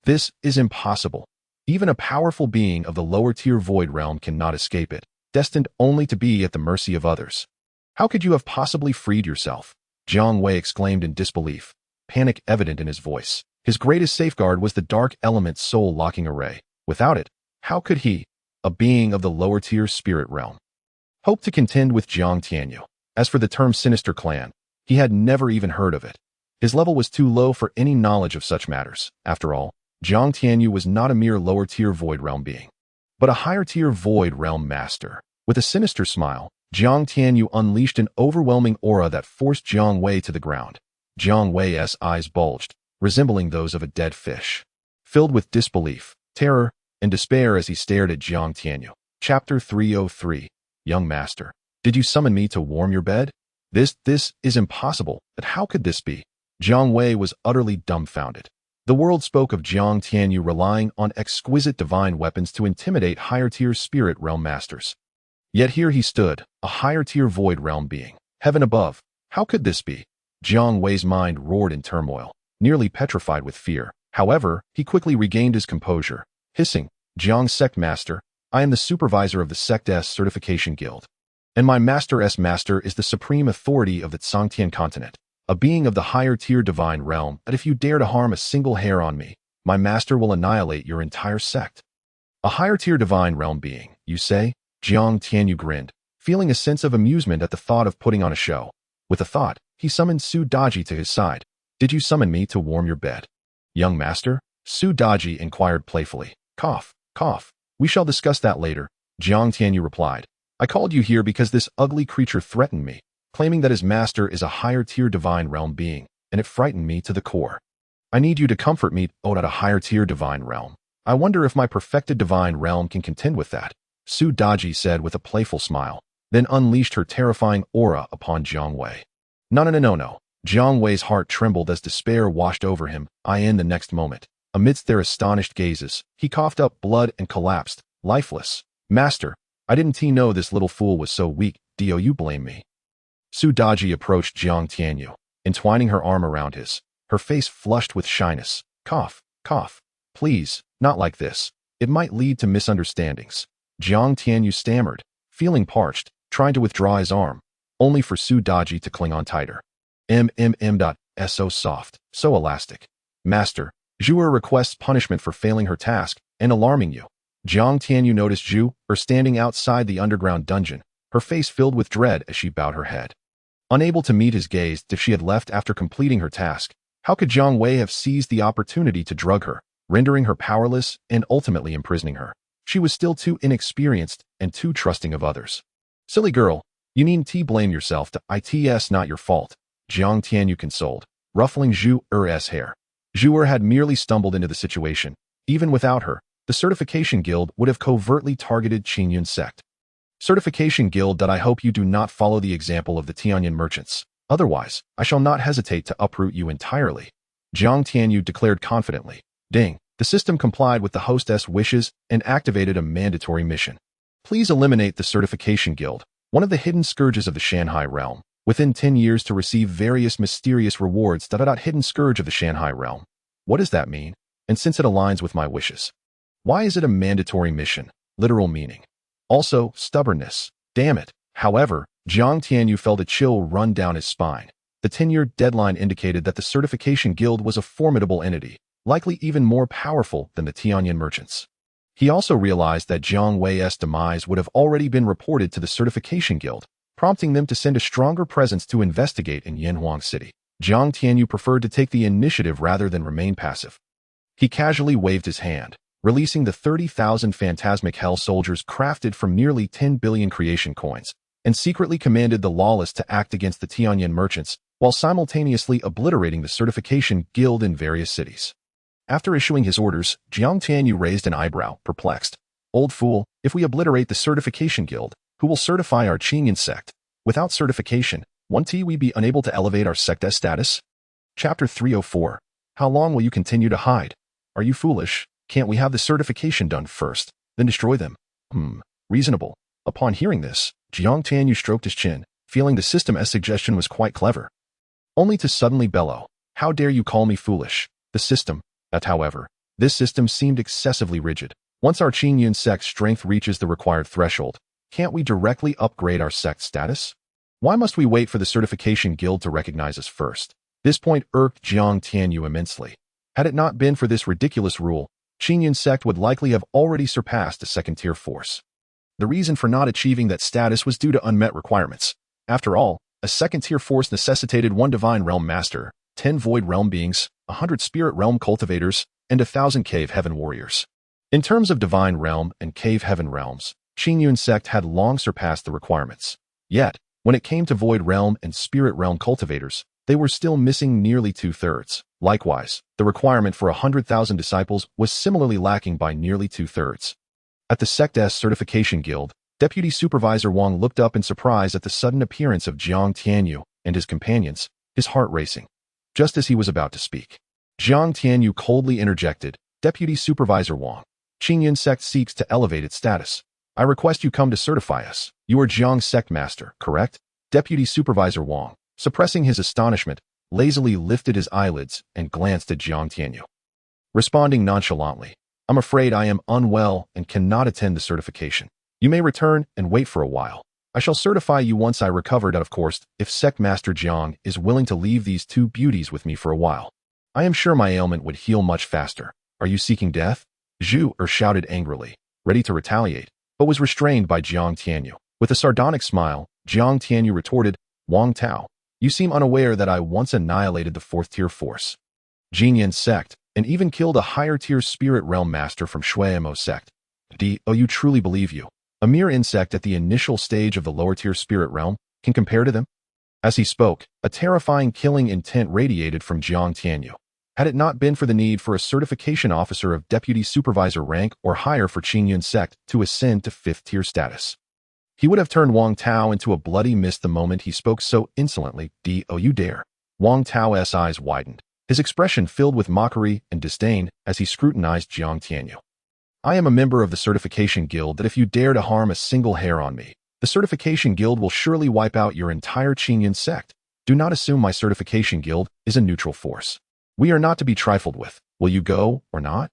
Speaker 1: This is impossible. Even a powerful being of the lower-tier Void Realm cannot escape it, destined only to be at the mercy of others. How could you have possibly freed yourself? Jiang Wei exclaimed in disbelief, panic evident in his voice. His greatest safeguard was the Dark Element Soul-Locking Array. Without it, how could he, a being of the lower-tier Spirit Realm, hope to contend with Jiang Tianyu? As for the term Sinister Clan, he had never even heard of it. His level was too low for any knowledge of such matters. After all, Jiang Tianyu was not a mere lower-tier Void Realm being, but a higher-tier Void Realm master. With a sinister smile, Jiang Tianyu unleashed an overwhelming aura that forced Jiang Wei to the ground. Jiang Wei's eyes bulged, resembling those of a dead fish, filled with disbelief, terror, and despair as he stared at Jiang Tianyu. Chapter 303, Young Master. Did you summon me to warm your bed? This is impossible, but how could this be? Jiang Wei was utterly dumbfounded. The world spoke of Jiang Tianyu relying on exquisite divine weapons to intimidate higher-tier Spirit Realm masters. Yet here he stood, a higher-tier Void Realm being. Heaven above, how could this be? Jiang Wei's mind roared in turmoil, nearly petrified with fear. However, he quickly regained his composure, hissing, Jiang Sect Master, I am the supervisor of the Sect's Certification Guild, and my Master S Master is the supreme authority of the Zhangtian continent. a being of the higher-tier divine realm, that if you dare to harm a single hair on me, my master will annihilate your entire sect. A higher-tier divine realm being, you say? Jiang Tianyu grinned, feeling a sense of amusement at the thought of putting on a show. With a thought, he summoned Su Daji to his side. Did you summon me to warm your bed? Young master? Su Daji inquired playfully. Cough, cough. We shall discuss that later, Jiang Tianyu replied. I called you here because this ugly creature threatened me, claiming that his master is a higher-tier divine realm being, and it frightened me to the core. I need you to comfort me, at a higher-tier divine realm. I wonder if my perfected divine realm can contend with that, Su Daji said with a playful smile, then unleashed her terrifying aura upon Jiang Wei. No. Jiang Wei's heart trembled as despair washed over him. In the next moment, amidst their astonished gazes, he coughed up blood and collapsed, lifeless. Master, I didn't know this little fool was so weak. Do you blame me? Su Daji approached Jiang Tianyu, entwining her arm around his, her face flushed with shyness. Cough, cough. Please, not like this. It might lead to misunderstandings. Jiang Tianyu stammered, feeling parched, trying to withdraw his arm, only for Su Daji to cling on tighter. So soft, so elastic. Master, Zhu'er requests punishment for failing her task and alarming you. Jiang Tianyu noticed Zhu, standing outside the underground dungeon, her face filled with dread as she bowed her head. Unable to meet his gaze if she had left after completing her task, how could Jiang Wei have seized the opportunity to drug her, rendering her powerless and ultimately imprisoning her? She was still too inexperienced and too trusting of others. Silly girl, you needn't blame yourself. It's not your fault, Jiang Tianyu consoled, ruffling Zhu'er's hair. Zhu'er had merely stumbled into the situation. Even without her, the Certification Guild would have covertly targeted Qingyun Sect. Certification Guild, I hope you do not follow the example of the Tianyan merchants. Otherwise, I shall not hesitate to uproot you entirely, Jiang Tianyu declared confidently. Ding. The system complied with the hostess' wishes and activated a mandatory mission. Please eliminate the Certification Guild, one of the hidden scourges of the Shanghai realm, within 10 years to receive various mysterious rewards. Hidden scourge of the Shanghai realm. What does that mean? And since it aligns with my wishes, why is it a mandatory mission? Literal meaning. Also, stubbornness. Damn it. However, Jiang Tianyu felt a chill run down his spine. The 10-year deadline indicated that the Certification Guild was a formidable entity, likely even more powerful than the Tianyan merchants. He also realized that Jiang Wei's demise would have already been reported to the Certification Guild, prompting them to send a stronger presence to investigate in Yanhuang City. Jiang Tianyu preferred to take the initiative rather than remain passive. He casually waved his hand, releasing the 30,000 phantasmic hell soldiers crafted from nearly 10 billion creation coins, and secretly commanded the lawless to act against the Tianyan merchants while simultaneously obliterating the Certification Guild in various cities. After issuing his orders, Jiang Tianyu raised an eyebrow, perplexed. Old fool, if we obliterate the Certification Guild, who will certify our Qingyun Sect? Without certification, won't we be unable to elevate our sect's status? Chapter 304. How long will you continue to hide? Are you foolish? Can't we have the certification done first, then destroy them? Reasonable. Upon hearing this, Jiang Tianyu stroked his chin, feeling the system's suggestion was quite clever. Only to suddenly bellow, how dare you call me foolish? The system. However, this system seemed excessively rigid. Once our Qingyun Sect's strength reaches the required threshold, can't we directly upgrade our sect status? Why must we wait for the Certification Guild to recognize us first? This point irked Jiang Tianyu immensely. Had it not been for this ridiculous rule, Qingyun Sect would likely have already surpassed a second-tier force. The reason for not achieving that status was due to unmet requirements. After all, a second-tier force necessitated 1 Divine Realm Master, 10 Void Realm Beings, 100 Spirit Realm Cultivators, and 1,000 Cave Heaven Warriors. In terms of Divine Realm and Cave Heaven Realms, Qingyun Sect had long surpassed the requirements. Yet, when it came to Void Realm and Spirit Realm Cultivators, they were still missing nearly 2/3. Likewise, the requirement for 100,000 disciples was similarly lacking by nearly 2/3. At the Sect's Certification Guild, Deputy Supervisor Wang looked up in surprise at the sudden appearance of Jiang Tianyu and his companions, his heart racing. Just as he was about to speak, Jiang Tianyu coldly interjected, Deputy Supervisor Wang, Qingyun Sect seeks to elevate its status. I request you come to certify us. You are Jiang Sect Master, correct? Deputy Supervisor Wang, suppressing his astonishment, lazily lifted his eyelids and glanced at Jiang Tianyu. Responding nonchalantly, I'm afraid I am unwell and cannot attend the certification. You may return and wait for a while. I shall certify you once I recovered, and of course, if Sect Master Jiang is willing to leave these two beauties with me for a while. I am sure my ailment would heal much faster. Are you seeking death? Zhu shouted angrily, ready to retaliate, but was restrained by Jiang Tianyu. With a sardonic smile, Jiang Tianyu retorted, Wang Tao, you seem unaware that I once annihilated the fourth-tier force, Qingyun Sect, and even killed a higher-tier spirit realm master from Shuimo Sect. You truly believe you, a mere insect at the initial stage of the lower-tier spirit realm, can compare to them? As he spoke, a terrifying killing intent radiated from Jiang Tianyu. Had it not been for the need for a certification officer of deputy supervisor rank or higher for Qingyun Sect to ascend to fifth-tier status, he would have turned Wang Tao into a bloody mist the moment he spoke so insolently. You dare? Wang Tao's eyes widened, his expression filled with mockery and disdain as he scrutinized Jiang Tianyu. I am a member of the Certification Guild that if you dare to harm a single hair on me, the Certification Guild will surely wipe out your entire Qingyun Sect. Do not assume my Certification Guild is a neutral force. We are not to be trifled with. Will you go or not?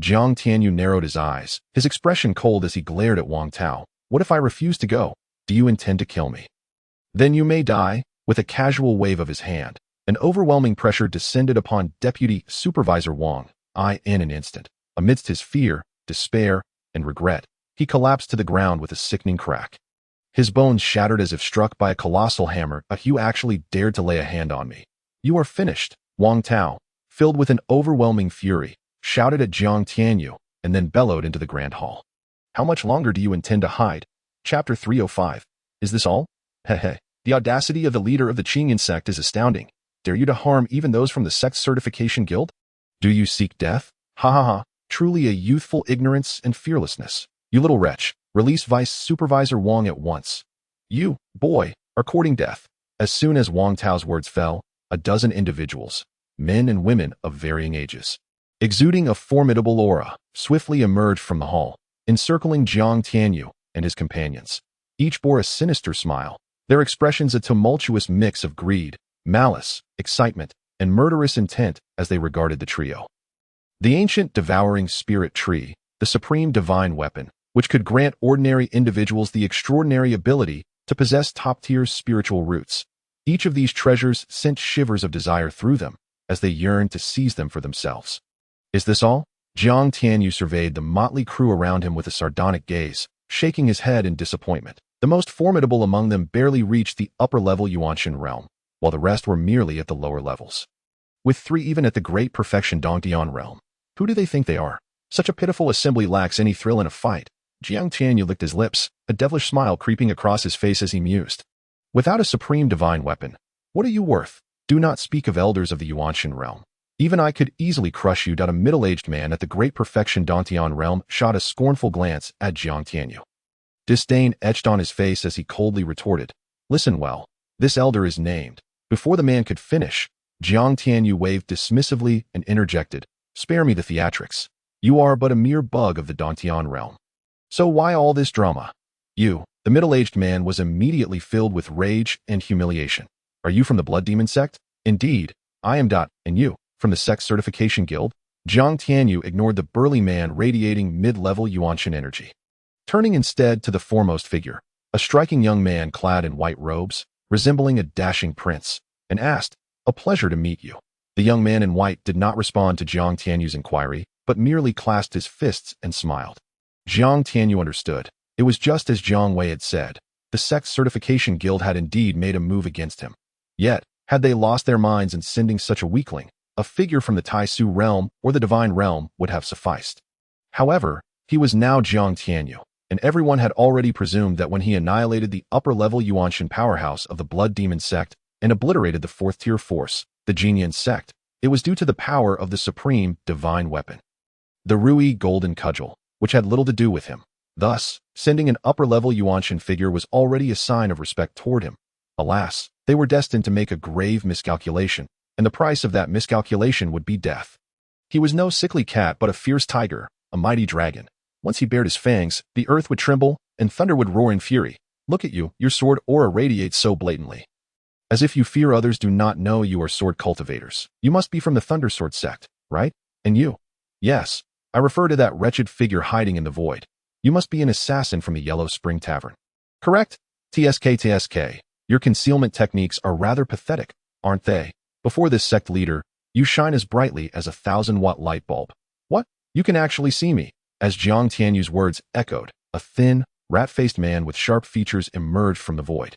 Speaker 1: Jiang Tianyu narrowed his eyes, his expression cold as he glared at Wang Tao. What if I refuse to go? Do you intend to kill me? Then you may die. With a casual wave of his hand, an overwhelming pressure descended upon Deputy Supervisor Wang. In an instant, amidst his fear, despair, and regret, he collapsed to the ground with a sickening crack. His bones shattered as if struck by a colossal hammer. You actually dared to lay a hand on me. You are finished. Wang Tao, filled with an overwhelming fury, shouted at Jiang Tianyu, and then bellowed into the grand hall. How much longer do you intend to hide? Chapter 305. Is this all? Hehe. The audacity of the leader of the Qingyun Sect is astounding. Dare you to harm even those from the Sect Certification Guild? Do you seek death? Ha ha ha. Truly a youthful ignorance and fearlessness. You little wretch. Release Vice Supervisor Wang at once. You, boy, are courting death. As soon as Wang Tao's words fell, a dozen individuals, men and women of varying ages, exuding a formidable aura, swiftly emerged from the hall, encircling Jiang Tianyu and his companions. Each bore a sinister smile, their expressions a tumultuous mix of greed, malice, excitement, and murderous intent as they regarded the trio. The ancient devouring spirit tree, the supreme divine weapon, which could grant ordinary individuals the extraordinary ability to possess top-tier spiritual roots. Each of these treasures sent shivers of desire through them as they yearned to seize them for themselves. Is this all? Jiang Tianyu surveyed the motley crew around him with a sardonic gaze, shaking his head in disappointment. The most formidable among them barely reached the upper-level Yuanshan realm, while the rest were merely at the lower levels. With 3 even at the great perfection dantian realm. Who do they think they are? Such a pitiful assembly lacks any thrill in a fight. Jiang Tianyu licked his lips, a devilish smile creeping across his face as he mused. Without a supreme divine weapon, what are you worth? Do not speak of elders of the Yuanshan realm. Even I could easily crush you. A middle-aged man at the great perfection dantian realm shot a scornful glance at Jiang Tianyu. Disdain etched on his face as he coldly retorted, Listen well, this elder is named. Before the man could finish, Jiang Tianyu waved dismissively and interjected, Spare me the theatrics. You are but a mere bug of the dantian realm. So why all this drama? You, the middle-aged man, was immediately filled with rage and humiliation. Are you from the Blood Demon Sect? Indeed, I am. And you, from the Sect Certification Guild? Jiang Tianyu ignored the burly man radiating mid-level Yuanshan energy, turning instead to the foremost figure, a striking young man clad in white robes, resembling a dashing prince, and asked, A pleasure to meet you. The young man in white did not respond to Jiang Tianyu's inquiry, but merely clasped his fists and smiled. Jiang Tianyu understood. It was just as Jiang Wei had said. The Sect Certification Guild had indeed made a move against him. Yet, had they lost their minds in sending such a weakling, a figure from the Taisu realm or the Divine realm would have sufficed. However, he was now Jiang Tianyu, and everyone had already presumed that when he annihilated the upper-level Yuanshan powerhouse of the Blood Demon Sect and obliterated the fourth-tier force, the Qingyun Sect, it was due to the power of the supreme divine weapon, the Ruyi golden cudgel, which had little to do with him. Thus, sending an upper-level Yuanshan figure was already a sign of respect toward him. Alas, they were destined to make a grave miscalculation, and the price of that miscalculation would be death. He was no sickly cat but a fierce tiger, a mighty dragon. Once he bared his fangs, the earth would tremble, and thunder would roar in fury. Look at you, your sword aura radiates so blatantly. As if you fear others do not know you are sword cultivators. You must be from the Thundersword sect, right? And you? Yes, I refer to that wretched figure hiding in the void. You must be an assassin from the Yellow Spring Tavern. Correct? TSK, your concealment techniques are rather pathetic, aren't they? Before this sect leader, you shine as brightly as a 1,000-watt light bulb. What? You can actually see me. As Jiang Tianyu's words echoed, a thin, rat-faced man with sharp features emerged from the void.